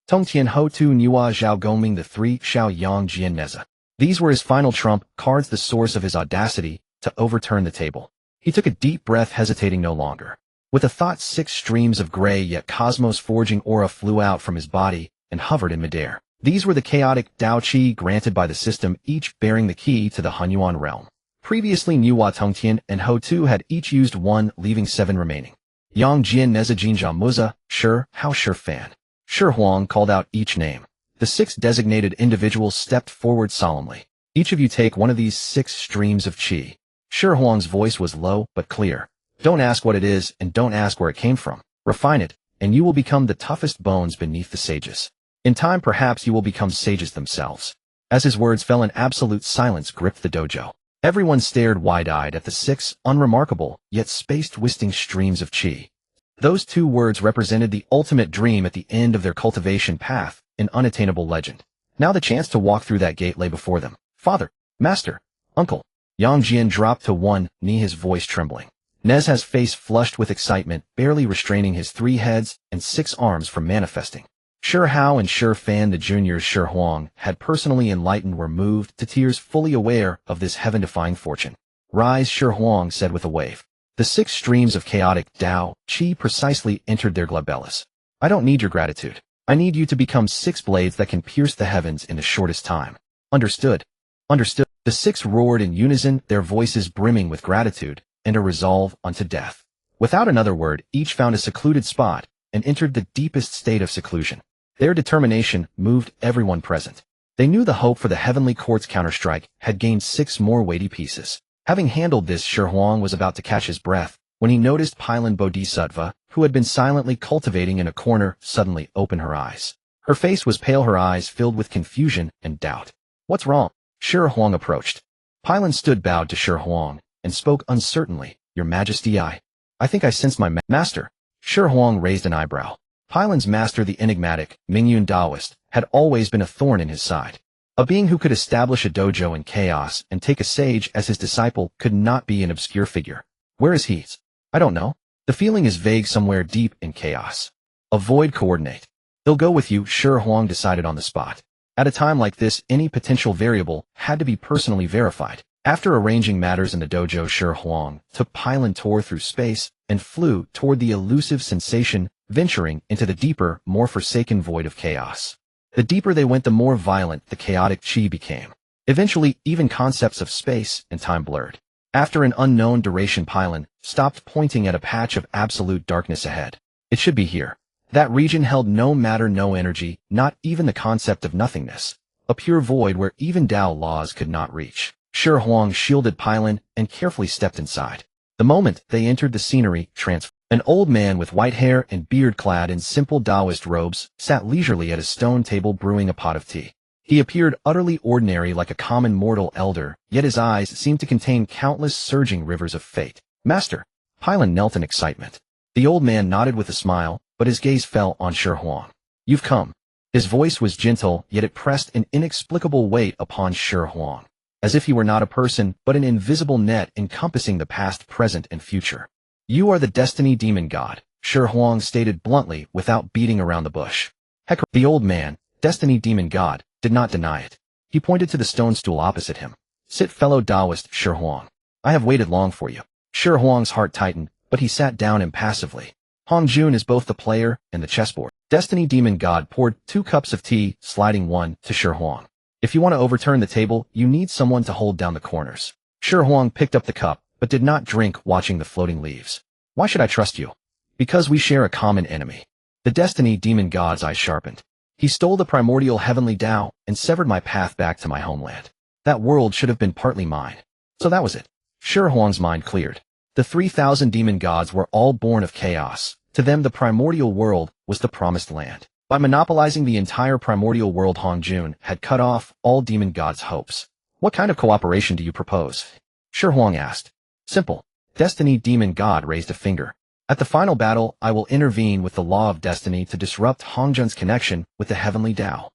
Tongtian, Ho Tu, Nuwa, Zhao Gongming, the three, Xiao Yang, Jian Neza. These were his final trump cards, the source of his audacity to overturn the table. He took a deep breath, hesitating no longer. With a thought, 6 streams of gray yet cosmos-forging aura flew out from his body and hovered in midair. These were the chaotic Tao Qi granted by the system, each bearing the key to the Hunyuan realm. Previously, Nuwa, Tongtian, and Ho Tu had each used 1, leaving 7 remaining. Yang, Jian, Neza, Jinjia, Muza, Shi, Hao, Shi Fan. Shi Huang called out each name. The 6 designated individuals stepped forward solemnly. Each of you take one of these 6 streams of qi. Shi Huang's voice was low but clear. Don't ask what it is, and don't ask where it came from. Refine it, and you will become the toughest bones beneath the sages. In time, perhaps you will become sages themselves. As his words fell, an absolute silence gripped the dojo. Everyone stared wide-eyed at the 6 unremarkable, yet space-twisting streams of qi. Those 2 words represented the ultimate dream at the end of their cultivation path, an unattainable legend. Now the chance to walk through that gate lay before them. Father, Master, Uncle. Yang Jian dropped to one knee, his voice trembling. Nezha's face flushed with excitement, barely restraining his 3 heads and 6 arms from manifesting. Shi Hao and Shi Fan, the juniors Shi Huang had personally enlightened, were moved to tears, fully aware of this heaven-defying fortune. Rise, Shi Huang said with a wave. The 6 streams of chaotic Tao Qi precisely entered their glabellas. I don't need your gratitude. I need you to become 6 blades that can pierce the heavens in the shortest time. Understood? Understood. The 6 roared in unison, their voices brimming with gratitude and a resolve unto death. Without another word, each found a secluded spot and entered the deepest state of seclusion. Their determination moved everyone present. They knew the hope for the heavenly court's counterstrike had gained 6 more weighty pieces. Having handled this, Shi Huang was about to catch his breath when he noticed Pylon Bodhisattva, who had been silently cultivating in a corner, suddenly open her eyes. Her face was pale, her eyes filled with confusion and doubt. What's wrong? Shi Huang approached. Pylon stood bowed to Shi Huang and spoke uncertainly. Your Majesty, I think I sense my master. Shi Huang raised an eyebrow. Pylon's master, the enigmatic Mingyun Taoist, had always been a thorn in his side. A being who could establish a dojo in chaos and take a sage as his disciple could not be an obscure figure. Where is he? I don't know. The feeling is vague, somewhere deep in chaos. Avoid coordinate. They'll go with you, Shi Huang decided on the spot. At a time like this, any potential variable had to be personally verified. After arranging matters in the dojo, Shi Huang took Pylon, tore through space, and flew toward the elusive sensation, venturing into the deeper, more forsaken void of chaos. The deeper they went, the more violent the chaotic qi became. Eventually, even concepts of space and time blurred. After an unknown duration, Pylon stopped, pointing at a patch of absolute darkness ahead. It should be here. That region held no matter, no energy, not even the concept of nothingness. A pure void where even Tao laws could not reach. Shi Huang shielded Pylon and carefully stepped inside. The moment they entered, the scenery transformed. An old man with white hair and beard, clad in simple Taoist robes, sat leisurely at a stone table brewing a pot of tea. He appeared utterly ordinary, like a common mortal elder, yet his eyes seemed to contain countless surging rivers of fate. Master! Pylon knelt in excitement. The old man nodded with a smile, but his gaze fell on Shi Huang. You've come. His voice was gentle, yet it pressed an inexplicable weight upon Shi Huang, as if he were not a person, but an invisible net encompassing the past, present, and future. You are the Destiny Demon God, Shi Huang stated bluntly without beating around the bush. Heck, the old man, Destiny Demon God, did not deny it. He pointed to the stone stool opposite him. Sit, fellow Taoist Shi Huang. I have waited long for you. Shi Huang's heart tightened, but he sat down impassively. Hong Jun is both the player and the chessboard. Destiny Demon God poured 2 cups of tea, sliding one to Shi Huang. If you want to overturn the table, you need someone to hold down the corners. Shi Huang picked up the cup, but did not drink, watching the floating leaves. Why should I trust you? Because we share a common enemy. The Destiny Demon God's eyes sharpened. He stole the primordial heavenly Tao and severed my path back to my homeland. That world should have been partly mine. So that was it. Shi Huang's mind cleared. The 3,000 demon gods were all born of chaos, To them, the Primordial World was the Promised Land. By monopolizing the entire Primordial World, Hongjun had cut off all demon gods' hopes. What kind of cooperation do you propose? Shi Huang asked. Simple. Destiny demon god raised a finger. At the final battle, I will intervene with the law of destiny to disrupt Hongjun's connection with the heavenly Tao.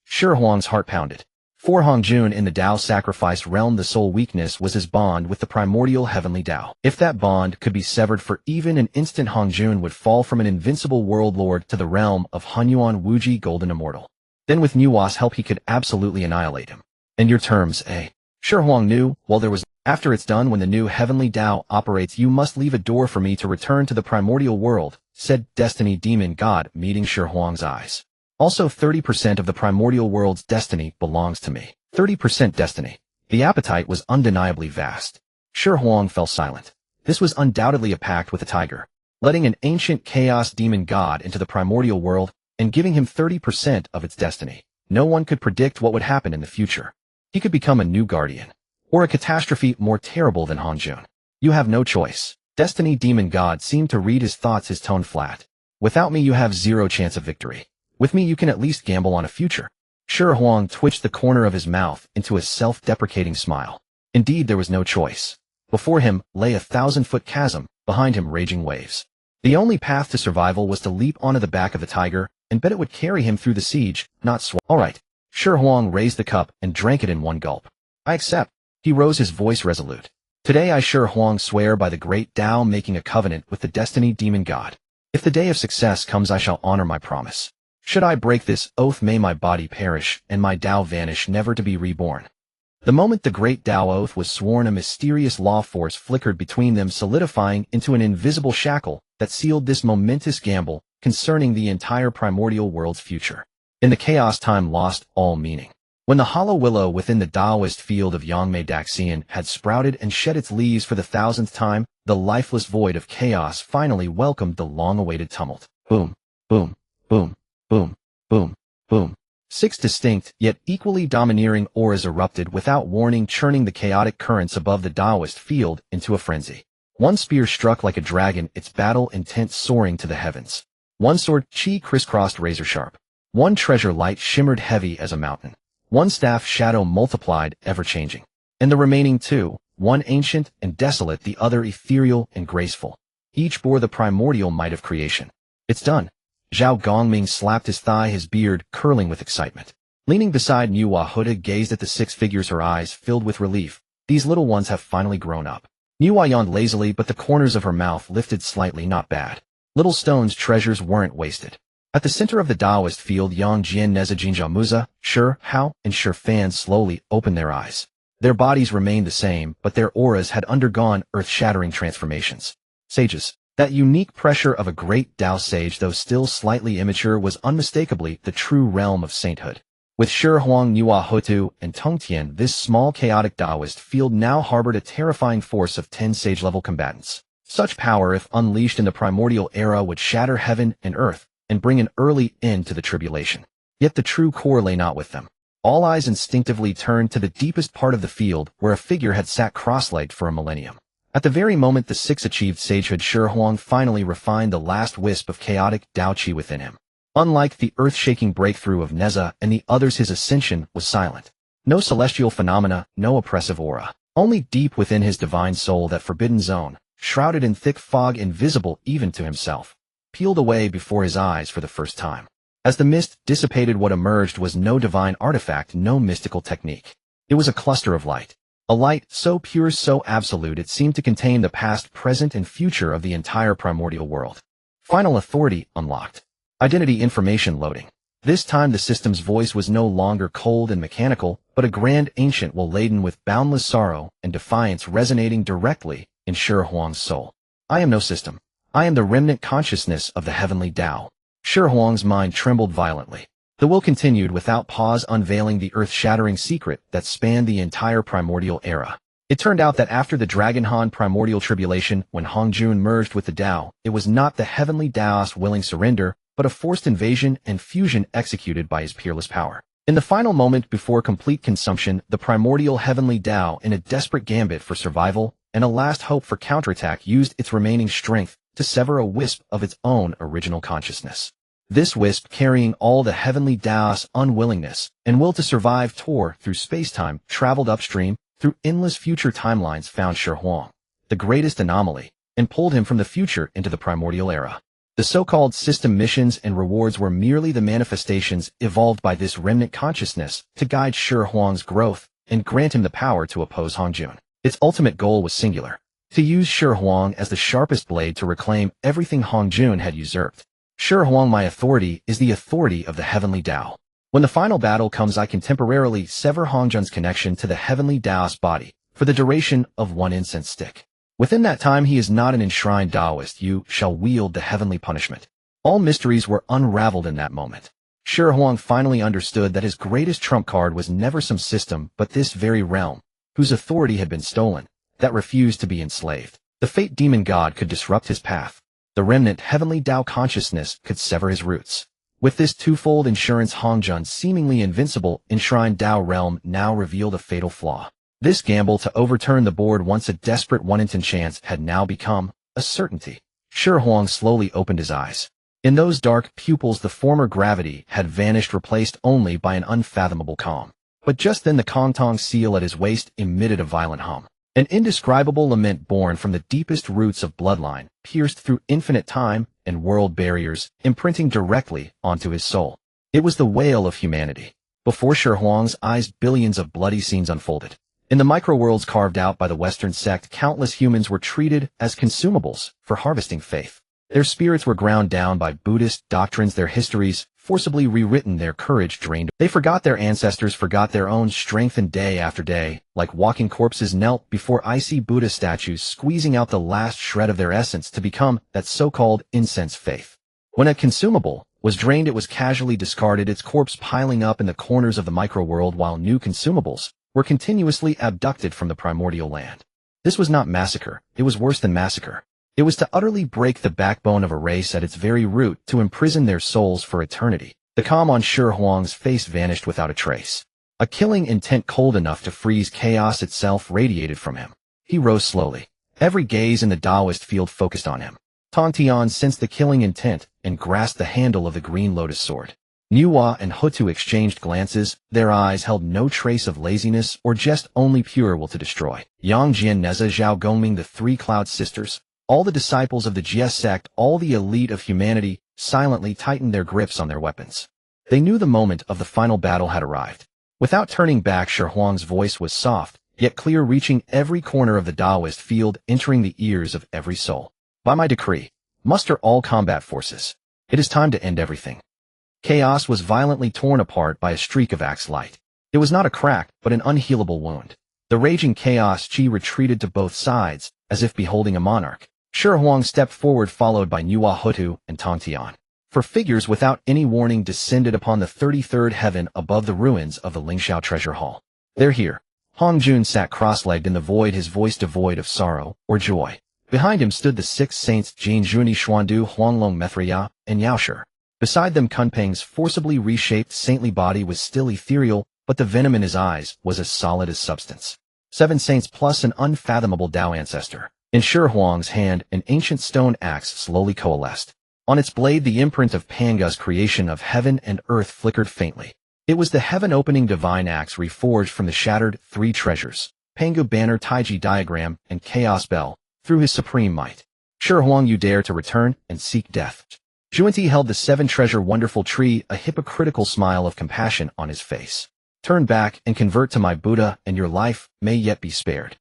Shi Huang's heart pounded. For Hongjun in the Tao sacrifice realm, the sole weakness was his bond with the primordial heavenly Tao. If that bond could be severed for even an instant, Hongjun would fall from an invincible world lord to the realm of Hunyuan Wuji Golden Immortal. Then with Nuwa's help he could absolutely annihilate him. And your terms, eh? Shi Huang knew, well, there was. After it's done, when the new heavenly Tao operates, you must leave a door for me to return to the primordial world, said Destiny Demon God, meeting Shi Huang's eyes. Also 30% of the primordial world's destiny belongs to me. 30% destiny. The appetite was undeniably vast. Shi Huang fell silent. This was undoubtedly a pact with a tiger. Letting an ancient chaos demon god into the primordial world and giving him 30% of its destiny. No one could predict what would happen in the future. He could become a new guardian. Or a catastrophe more terrible than Hongjun. You have no choice. Destiny Demon God seemed to read his thoughts, his tone flat. Without me you have zero chance of victory. With me you can at least gamble on a future. Shi Huang twitched the corner of his mouth into a self-deprecating smile. Indeed, there was no choice. Before him lay a 1,000-foot chasm, behind him raging waves. The only path to survival was to leap onto the back of the tiger and bet it would carry him through the siege, not swallow. All right. Shi Huang raised the cup and drank it in one gulp. I accept. He rose, his voice resolute. Today I Shi Huang swear by the great Tao, making a covenant with the Destiny Demon God. If the day of success comes, I shall honor my promise. Should I break this oath, may my body perish and my Tao vanish, never to be reborn. The moment the great Tao oath was sworn, a mysterious law force flickered between them, solidifying into an invisible shackle that sealed this momentous gamble concerning the entire primordial world's future. In the chaos, time lost all meaning. When the hollow willow within the Taoist field of Yangmei Daxian had sprouted and shed its leaves for the 1,000th time, the lifeless void of chaos finally welcomed the long-awaited tumult. Boom, boom, boom, boom, boom, boom. 6 distinct, yet equally domineering auras erupted without warning, churning the chaotic currents above the Taoist field into a frenzy. One spear struck like a dragon, its battle intent soaring to the heavens. One sword, chi crisscrossed razor-sharp. One treasure light shimmered heavy as a mountain. One staff, shadow multiplied, ever-changing. And the remaining 2, one ancient and desolate, the other ethereal and graceful. Each bore the primordial might of creation. It's done. Zhao Gongming slapped his thigh, his beard curling with excitement. Leaning beside Nuwa, Huda gazed at the 6 figures, her eyes filled with relief. These little ones have finally grown up. Nuwa yawned lazily, but the corners of her mouth lifted slightly. Not bad. Little stones, treasures weren't wasted. At the center of the Taoist field, Yang Jian Nezajinja Muza, Shi Hao, and Shi Fan slowly opened their eyes. Their bodies remained the same, but their auras had undergone earth-shattering transformations. Sages. That unique pressure of a great Tao sage, though still slightly immature, was unmistakably the true realm of sainthood. With Shi Huang, Nuwa Hotu, and Tongtian, this small chaotic Taoist field now harbored a terrifying force of 10 sage-level combatants. Such power, if unleashed in the primordial era, would shatter heaven and earth, and bring an early end to the tribulation. Yet the true core lay not with them. All eyes instinctively turned to the deepest part of the field, where a figure had sat cross-legged for a millennium. At the very moment the 6 achieved sagehood, Shi Huang finally refined the last wisp of chaotic Tao Qi within him. Unlike the earth-shaking breakthrough of Neza and the others, his ascension was silent. No celestial phenomena, no oppressive aura. Only deep within his divine soul, that forbidden zone, shrouded in thick fog, invisible even to himself, peeled away before his eyes for the first time. As the mist dissipated, what emerged was no divine artifact, no mystical technique. It was a cluster of light. A light so pure, so absolute, it seemed to contain the past, present, and future of the entire primordial world. Final authority unlocked. Identity information loading. This time the system's voice was no longer cold and mechanical, but a grand ancient will laden with boundless sorrow and defiance, resonating directly in Shi Huang's soul. I am no system. I am the remnant consciousness of the heavenly Tao. Shi Huang's mind trembled violently. The will continued without pause, unveiling the earth-shattering secret that spanned the entire primordial era. It turned out that after the Dragon Han primordial tribulation, when Hongjun merged with the Tao, it was not the heavenly Tao's willing surrender, but a forced invasion and fusion executed by his peerless power. In the final moment before complete consumption, the primordial heavenly Tao, in a desperate gambit for survival and a last hope for counterattack, used its remaining strength to sever a wisp of its own original consciousness. This wisp, carrying all the heavenly Tao's unwillingness and will to survive, tore through space-time, traveled upstream, through endless future timelines, found Shi Huang, the greatest anomaly, and pulled him from the future into the primordial era. The so-called system missions and rewards were merely the manifestations evolved by this remnant consciousness to guide Shi Huang's growth and grant him the power to oppose Hongjun. Its ultimate goal was singular: to use Shi Huang as the sharpest blade to reclaim everything Hongjun had usurped. Shi Huang, my authority is the authority of the heavenly Tao. When the final battle comes, I can temporarily sever Hongjun's connection to the heavenly Tao's body for the duration of one incense stick. Within that time, he is not an enshrined Taoist. You shall wield the heavenly punishment. All mysteries were unraveled in that moment. Shi Huang finally understood that his greatest trump card was never some system, but this very realm, whose authority had been stolen, that refused to be enslaved. The fate demon god could disrupt his path. The remnant heavenly Tao consciousness could sever his roots. With this twofold insurance, Hongjun's seemingly invincible enshrined Tao realm now revealed a fatal flaw. This gamble to overturn the board, once a desperate 1 in 10 chance, had now become a certainty. Shi Huang slowly opened his eyes. In those dark pupils the former gravity had vanished, replaced only by an unfathomable calm. But just then the Kongtong seal at his waist emitted a violent hum. An indescribable lament born from the deepest roots of bloodline, pierced through infinite time and world barriers, imprinting directly onto his soul. It was the wail of humanity. Before Shi Huang's eyes, billions of bloody scenes unfolded. In the micro-worlds carved out by the Western sect, countless humans were treated as consumables for harvesting faith. Their spirits were ground down by Buddhist doctrines, their histories forcibly rewritten, their courage drained. They forgot their ancestors, forgot their own strength, and day after day, like walking corpses, knelt before icy Buddha statues, squeezing out the last shred of their essence to become that so-called incense faith. When a consumable was drained, it was casually discarded, its corpse piling up in the corners of the micro-world, while new consumables were continuously abducted from the primordial land. This was not massacre, it was worse than massacre. It was to utterly break the backbone of a race at its very root, to imprison their souls for eternity. The calm on Shi Huang's face vanished without a trace. A killing intent cold enough to freeze chaos itself radiated from him. He rose slowly. Every gaze in the Taoist field focused on him. Tong Tian sensed the killing intent and grasped the handle of the green lotus sword. Nuwa and Hutu exchanged glances, their eyes held no trace of laziness or jest, only pure will to destroy. Yang Jian, Neza, Zhao Gongming, the three Cloud sisters, all the disciples of the Jie sect, all the elite of humanity, silently tightened their grips on their weapons. They knew the moment of the final battle had arrived. Without turning back, Shi Huang's voice was soft, yet clear, reaching every corner of the Taoist field, entering the ears of every soul. By my decree, muster all combat forces. It is time to end everything. Chaos was violently torn apart by a streak of axe light. It was not a crack, but an unhealable wound. The raging chaos chi retreated to both sides, as if beholding a monarch. Shi Huang stepped forward, followed by Nuwa, Hutu, and Tong Tian. For figures without any warning descended upon the 33rd heaven above the ruins of the Lingxiao treasure hall. They're here. Hongjun sat cross-legged in the void, his voice devoid of sorrow or joy. Behind him stood the 6 saints Jin Zhuni, Xuandu, Huanglong, Methria, and Yaoshi. Beside them, Kunpeng's forcibly reshaped saintly body was still ethereal, but the venom in his eyes was as solid as substance. 7 saints plus an unfathomable Tao ancestor. In Shi Huang's hand, an ancient stone axe slowly coalesced. On its blade, the imprint of Panga's creation of heaven and earth flickered faintly. It was the heaven-opening divine axe reforged from the shattered 3 treasures, Pangu banner, Taiji diagram, and Chaos bell, through his supreme might. Shi Huang, you dare to return and seek death. Zhuanti held the 7-treasure wonderful tree, a hypocritical smile of compassion on his face. Turn back and convert to my Buddha, and your life may yet be spared.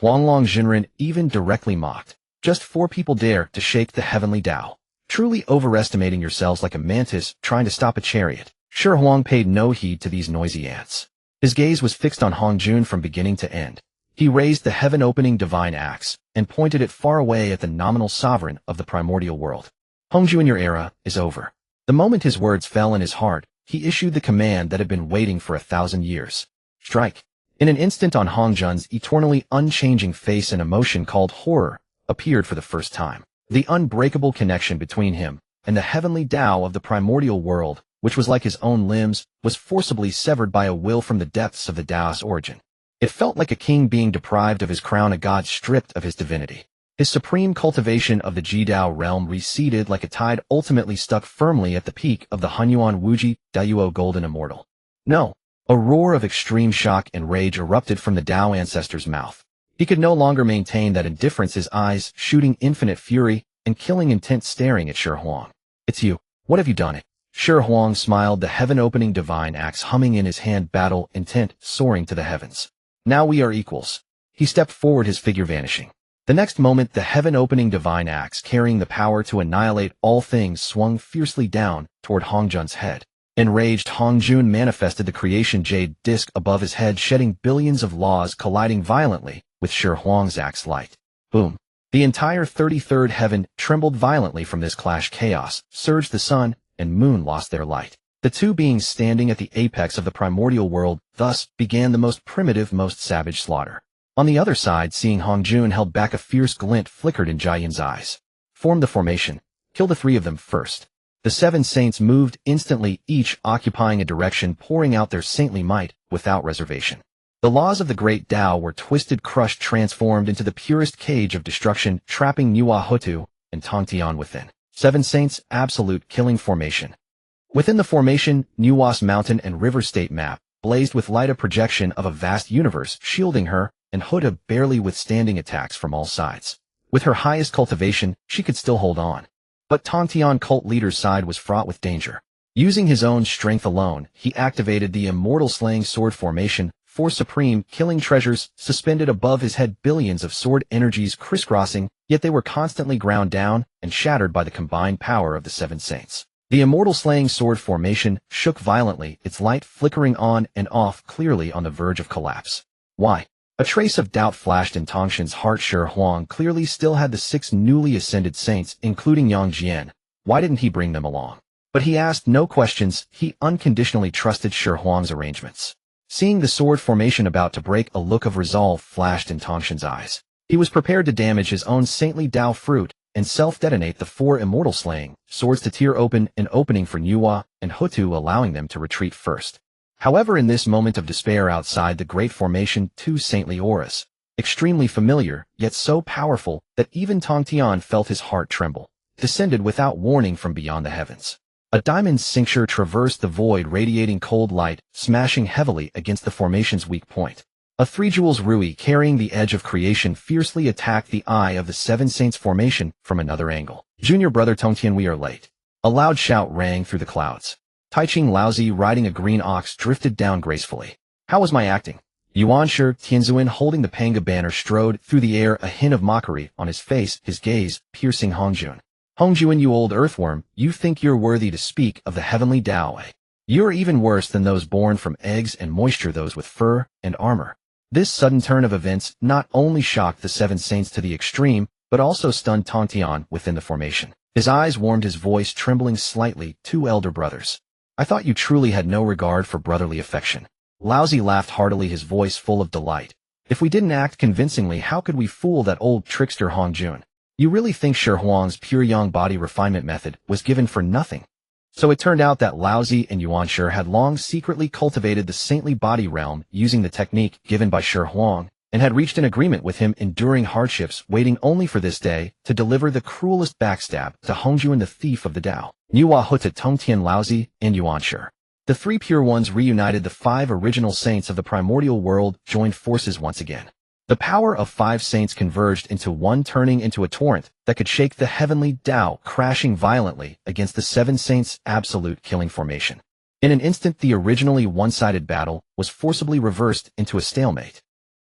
Huanglong Jinren even directly mocked. Just 4 people dare to shake the heavenly Tao. Truly overestimating yourselves, like a mantis trying to stop a chariot. Shi Huang paid no heed to these noisy ants. His gaze was fixed on Hongjun from beginning to end. He raised the heaven-opening divine axe and pointed it far away at the nominal sovereign of the primordial world. Hongjun, your era is over. The moment his words fell in his heart, he issued the command that had been waiting for 1,000 years. Strike. In an instant, on Hongjun's eternally unchanging face, an emotion called horror appeared for the first time. The unbreakable connection between him and the heavenly Tao of the primordial world, which was like his own limbs, was forcibly severed by a will from the depths of the Tao's origin. It felt like a king being deprived of his crown, a god stripped of his divinity. His supreme cultivation of the Jidao realm receded like a tide, ultimately stuck firmly at the peak of the Hunyuan Wuji Dayuo Golden Immortal. No. A roar of extreme shock and rage erupted from the Dao ancestor's mouth. He could no longer maintain that indifference, his eyes shooting infinite fury and killing intent staring at Shi Huang. It's you. What have you done it? Shi Huang smiled, the heaven-opening divine axe humming in his hand, battle intent soaring to the heavens. Now we are equals. He stepped forward, his figure vanishing. The next moment, the heaven-opening divine axe carrying the power to annihilate all things swung fiercely down toward Hongjun's head. Enraged, Hongjun manifested the creation jade disc above his head, shedding billions of laws, colliding violently with Shi Huang's axe light. Boom. The entire 33rd heaven trembled violently from this clash. Chaos surged, the sun and moon lost their light. The two beings standing at the apex of the primordial world, thus began the most primitive, most savage slaughter. On the other side, seeing Hongjun held back, a fierce glint flickered in Jian's eyes. Form the formation. Kill the three of them first. The seven saints moved instantly, each occupying a direction, pouring out their saintly might without reservation. The laws of the great Tao were twisted, crushed, transformed into the purest cage of destruction, trapping Nuwa, Hutu, and Tongtian within. Seven saints, absolute killing formation. Within the formation, Nuwa's mountain and river state map blazed with light, a projection of a vast universe shielding her, and Huta barely withstanding attacks from all sides. With her highest cultivation, she could still hold on. But Tongtian cult leader's side was fraught with danger. Using his own strength alone, he activated the immortal slaying sword formation, four supreme killing treasures suspended above his head, billions of sword energies crisscrossing, yet they were constantly ground down and shattered by the combined power of the seven saints. The immortal slaying sword formation shook violently, its light flickering on and off, clearly on the verge of collapse. Why? A trace of doubt flashed in Tongshan's heart. Shi Huang clearly still had the six newly ascended saints, including Yang Jian. Why didn't he bring them along? But he asked no questions. He unconditionally trusted Shi Huang's arrangements. Seeing the sword formation about to break, a look of resolve flashed in Tongshan's eyes. He was prepared to damage his own saintly Dao fruit and self-detonate the four immortal slaying swords to tear open an opening for Nuwa and Hutu, allowing them to retreat first. However, in this moment of despair outside the great formation, two saintly auras, extremely familiar, yet so powerful that even Tongtian felt his heart tremble, descended without warning from beyond the heavens. A diamond cincture traversed the void, radiating cold light, smashing heavily against the formation's weak point. A three jewels Rui carrying the edge of creation fiercely attacked the eye of the seven saints formation from another angle. Junior brother Tongtian, we are late. A loud shout rang through the clouds. Taiching Laozi riding a green ox drifted down gracefully. How was my acting? Yuanshi Tianzuan holding the Panga banner strode through the air, a hint of mockery on his face, his gaze piercing Hongjun. Hongjun, you old earthworm, you think you're worthy to speak of the heavenly Dao? You're even worse than those born from eggs and moisture, those with fur and armor. This sudden turn of events not only shocked the seven saints to the extreme, but also stunned Tongtian within the formation. His eyes warmed, his voice trembling slightly. Two elder brothers. I thought you truly had no regard for brotherly affection. Laozi laughed heartily, his voice full of delight. If we didn't act convincingly, how could we fool that old trickster Hongjun? You really think Shi Huang's pure yang body refinement method was given for nothing? So it turned out that Laozi and Yuanshi had long secretly cultivated the saintly body realm using the technique given by Shi Huang, and had reached an agreement with him, enduring hardships, waiting only for this day to deliver the cruelest backstab to Hongjun, the thief of the Dao. Nuwa, Huta, Tongtian, Laozi, and Yuanshi. The three pure ones reunited. The five original saints of the primordial world joined forces once again. The power of five saints converged into one, turning into a torrent that could shake the heavenly Dao, crashing violently against the seven saints' absolute killing formation. In an instant, the originally one-sided battle was forcibly reversed into a stalemate.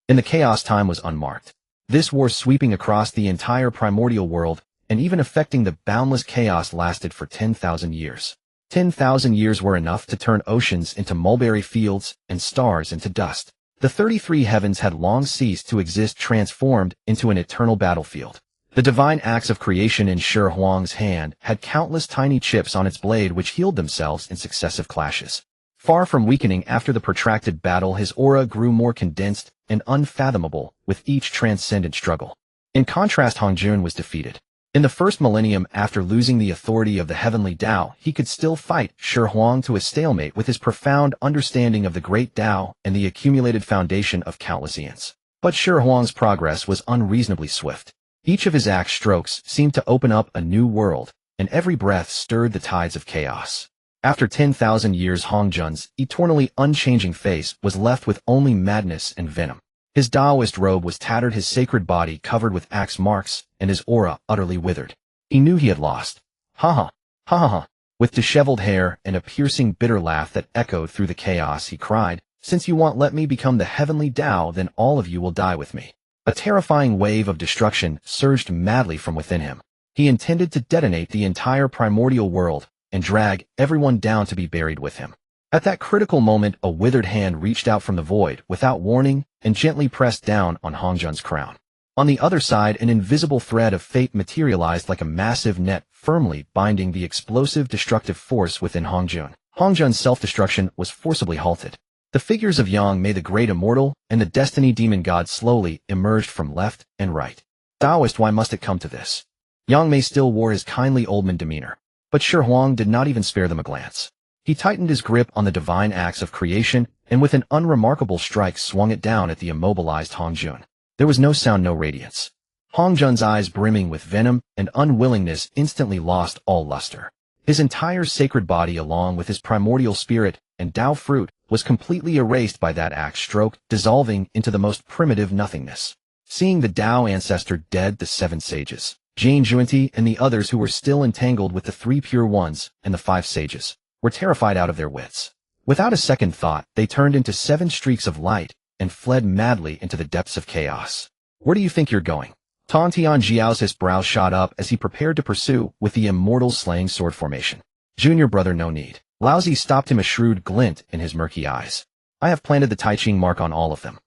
In the chaos, time was unmarked. This war, sweeping across the entire primordial world and even affecting the boundless chaos, lasted for 10,000 years. 10,000 years were enough to turn oceans into mulberry fields and stars into dust. The 33 heavens had long ceased to exist, transformed into an eternal battlefield. The divine axe of creation in Shi Huang's hand had countless tiny chips on its blade which healed themselves in successive clashes. Far from weakening after the protracted battle, his aura grew more condensed and unfathomable with each transcendent struggle. In contrast, Hongjun was defeated. In the first millennium, after losing the authority of the heavenly Dao, he could still fight Shi Huang to a stalemate with his profound understanding of the great Dao and the accumulated foundation of countless eons. But Shi Huang's progress was unreasonably swift. Each of his axe strokes seemed to open up a new world, and every breath stirred the tides of chaos. After 10,000 years, Hongjun's eternally unchanging face was left with only madness and venom. His Taoist robe was tattered, his sacred body covered with axe marks, and his aura utterly withered. He knew he had lost. Ha ha, ha ha ha. With disheveled hair and a piercing bitter laugh that echoed through the chaos, he cried, "Since you won't let me become the heavenly Tao, then all of you will die with me." A terrifying wave of destruction surged madly from within him. He intended to detonate the entire primordial world and drag everyone down to be buried with him. At that critical moment, a withered hand reached out from the void without warning and gently pressed down on Hongjun's crown. On the other side, an invisible thread of fate materialized like a massive net, firmly binding the explosive destructive force within Hongjun. Hongjun's self-destruction was forcibly halted. The figures of Yang Mei the Great Immortal and the Destiny Demon God slowly emerged from left and right. Taoist, why must it come to this? Yang Mei still wore his kindly oldman demeanor, but Shi Huang did not even spare them a glance. He tightened his grip on the divine axe of creation and with an unremarkable strike swung it down at the immobilized Hongjun. There was no sound, no radiance. Hongjun's eyes, brimming with venom and unwillingness, instantly lost all luster. His entire sacred body, along with his primordial spirit and Tao fruit, was completely erased by that axe stroke, dissolving into the most primitive nothingness. Seeing the Tao ancestor dead, the 7 sages, Jane Junti and the others who were still entangled with the 3 pure ones and the 5 sages, were terrified out of their wits. Without a second thought, they turned into 7 streaks of light and fled madly into the depths of chaos. Where do you think you're going? Tan Tianjiao's brow shot up as he prepared to pursue with the immortal slaying sword formation. Junior brother, no need. Laozi stopped him, a shrewd glint in his murky eyes. I have planted the Tai Ching mark on all of them.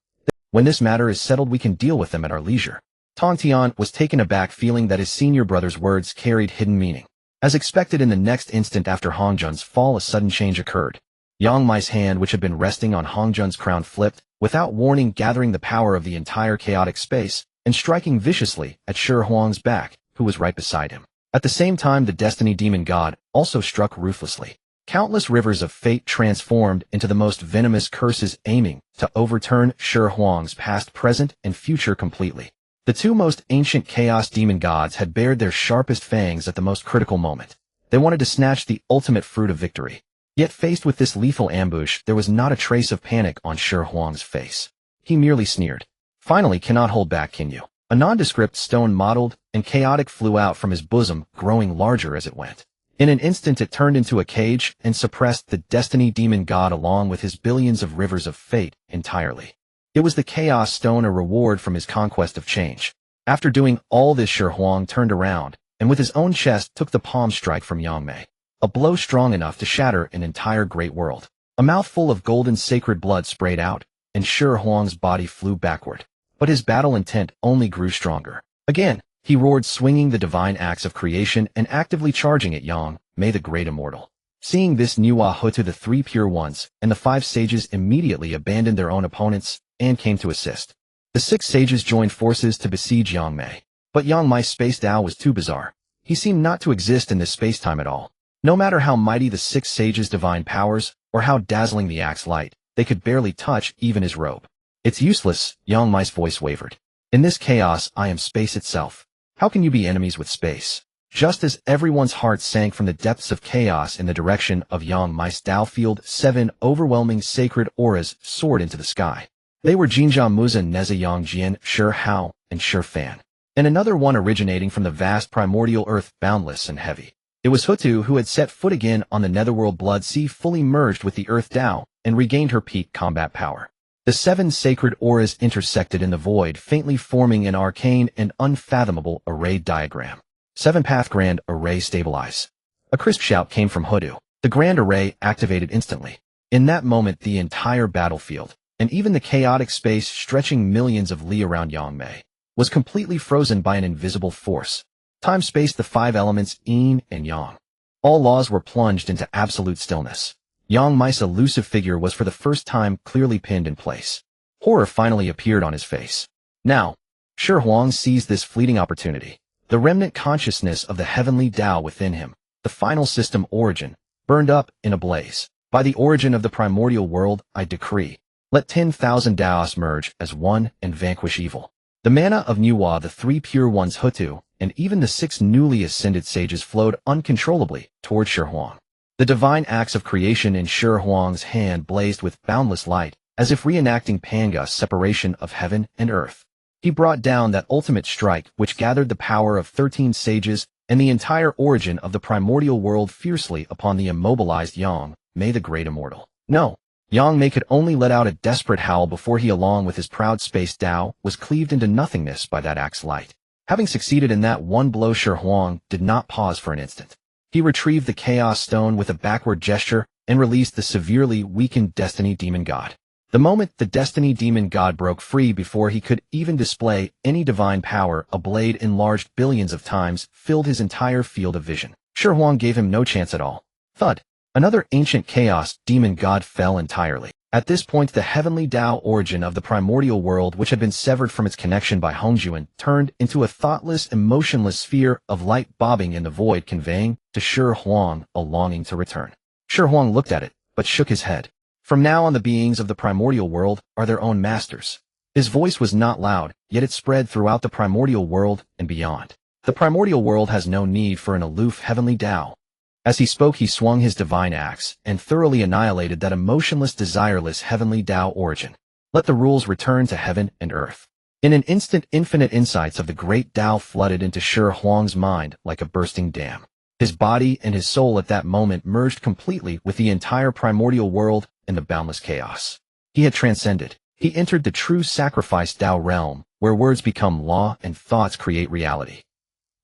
When this matter is settled, we can deal with them at our leisure. Tan Tian was taken aback, feeling that his senior brother's words carried hidden meaning. As expected, in the next instant after Hongjun's fall, a sudden change occurred. Yang Mei's hand, which had been resting on Hongjun's crown, flipped, without warning, gathering the power of the entire chaotic space and striking viciously at Shi Huang's back, who was right beside him. At the same time, the Destiny Demon God also struck ruthlessly. Countless rivers of fate transformed into the most venomous curses, aiming to overturn Shi Huang's past, present, and future completely. The 2 most ancient chaos demon gods had bared their sharpest fangs at the most critical moment. They wanted to snatch the ultimate fruit of victory. Yet faced with this lethal ambush, there was not a trace of panic on Shi Huang's face. He merely sneered. Finally, cannot hold back, can you? A nondescript stone mottled and chaotic flew out from his bosom, growing larger as it went. In an instant, it turned into a cage and suppressed the Destiny Demon God along with his billions of rivers of fate entirely. It was the Chaos Stone, a reward from his conquest of change. After doing all this, Shi Huang turned around and with his own chest took the palm strike from Yang Mei. A blow strong enough to shatter an entire great world. A mouthful of golden sacred blood sprayed out, and Shi Huang's body flew backward. But his battle intent only grew stronger. Again, he roared, swinging the divine axe of creation and actively charging at Yang Mei the Great Immortal. Seeing this, Nuwa Hutu, the 3 pure ones, and the 5 sages immediately abandoned their own opponents and came to assist. The 6 sages joined forces to besiege Yang Mei. But Yang Mei's space Tao was too bizarre. He seemed not to exist in this space-time at all. No matter how mighty the 6 sages' divine powers, or how dazzling the axe light, they could barely touch even his robe. It's useless, Yang Mei's voice wavered. In this chaos, I am space itself. How can you be enemies with space? Just as everyone's heart sank from the depths of chaos in the direction of Yang Mei's Tao field, 7 overwhelming sacred auras soared into the sky. They were Jinjia Muza Neza Yang Jian, Shi Hao, and Shi Fan. And another one originating from the vast primordial earth, boundless and heavy. It was Hutu, who had set foot again on the netherworld blood sea, fully merged with the earth Tao, and regained her peak combat power. The 7 sacred auras intersected in the void, faintly forming an arcane and unfathomable array diagram. 7-path grand array stabilize. A crisp shout came from Hutu. The grand array activated instantly. In that moment, the entire battlefield, and even the chaotic space stretching millions of li around Yang Mei, was completely frozen by an invisible force. Time, space, the 5 elements, yin and yang. All laws were plunged into absolute stillness. Yang Mei's elusive figure was for the first time clearly pinned in place. Horror finally appeared on his face. Now, Shi Huang seized this fleeting opportunity. The remnant consciousness of the heavenly Tao within him, the final system origin, burned up in a blaze. By the origin of the primordial world, I decree, let 10,000 Taos merge as one and vanquish evil. The mana of Nuwa, the 3 pure ones Hutu, and even the 6 newly ascended sages flowed uncontrollably toward Shi Huang. The divine acts of creation in Shi Huang's hand blazed with boundless light, as if reenacting Panga's separation of heaven and earth. He brought down that ultimate strike which gathered the power of 13 sages and the entire origin of the primordial world fiercely upon the immobilized Yang, Mei the great immortal. No, Yang Mei could only let out a desperate howl before he, along with his proud space Tao, was cleaved into nothingness by that axe's light. Having succeeded in that one blow, Shi Huang did not pause for an instant. He retrieved the Chaos Stone with a backward gesture and released the severely weakened Destiny Demon God. The moment the Destiny Demon God broke free before he could even display any divine power, a blade enlarged billions of times filled his entire field of vision. Shi Huang gave him no chance at all. Thud. Another ancient Chaos Demon God fell entirely. At this point, the heavenly Tao origin of the primordial world, which had been severed from its connection by Hongjuan, turned into a thoughtless, emotionless sphere of light bobbing in the void, conveying to Shi Huang a longing to return. Shi Huang looked at it, but shook his head. From now on, the beings of the primordial world are their own masters. His voice was not loud, yet it spread throughout the primordial world and beyond. The primordial world has no need for an aloof heavenly Tao. As he spoke, he swung his divine axe and thoroughly annihilated that emotionless, desireless heavenly Tao origin. Let the rules return to heaven and earth. In an instant, infinite insights of the great Tao flooded into Shi Huang's mind like a bursting dam. His body and his soul at that moment merged completely with the entire primordial world and the boundless chaos. He had transcended. He entered the true sacrifice Tao realm, where words become law and thoughts create reality.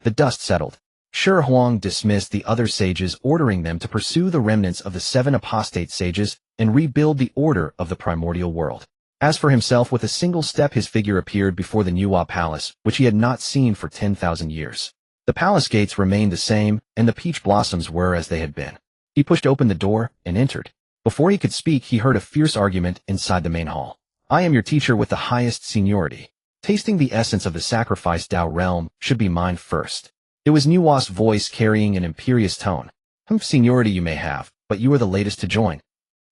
The dust settled. Shi Huang dismissed the other sages, ordering them to pursue the remnants of the 7 apostate sages and rebuild the order of the primordial world. As for himself, with a single step his figure appeared before the Nuwa palace, which he had not seen for 10,000 years. The palace gates remained the same, and the peach blossoms were as they had been. He pushed open the door and entered. Before he could speak, he heard a fierce argument inside the main hall. I am your teacher with the highest seniority. Tasting the essence of the sacrifice Tao realm should be mine first. It was Nuwa's voice carrying an imperious tone. Seniority you may have, but you are the latest to join.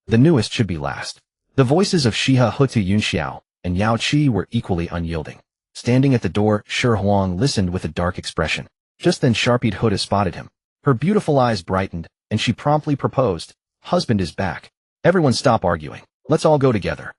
The newest should be last. The voices of Xihe, Hutu Yunxiao, and Yao Qi were equally unyielding. Standing at the door, Shi Huang listened with a dark expression. Just then Sharpied Huda spotted him. Her beautiful eyes brightened, and she promptly proposed, Husband is back. Everyone stop arguing. Let's all go together.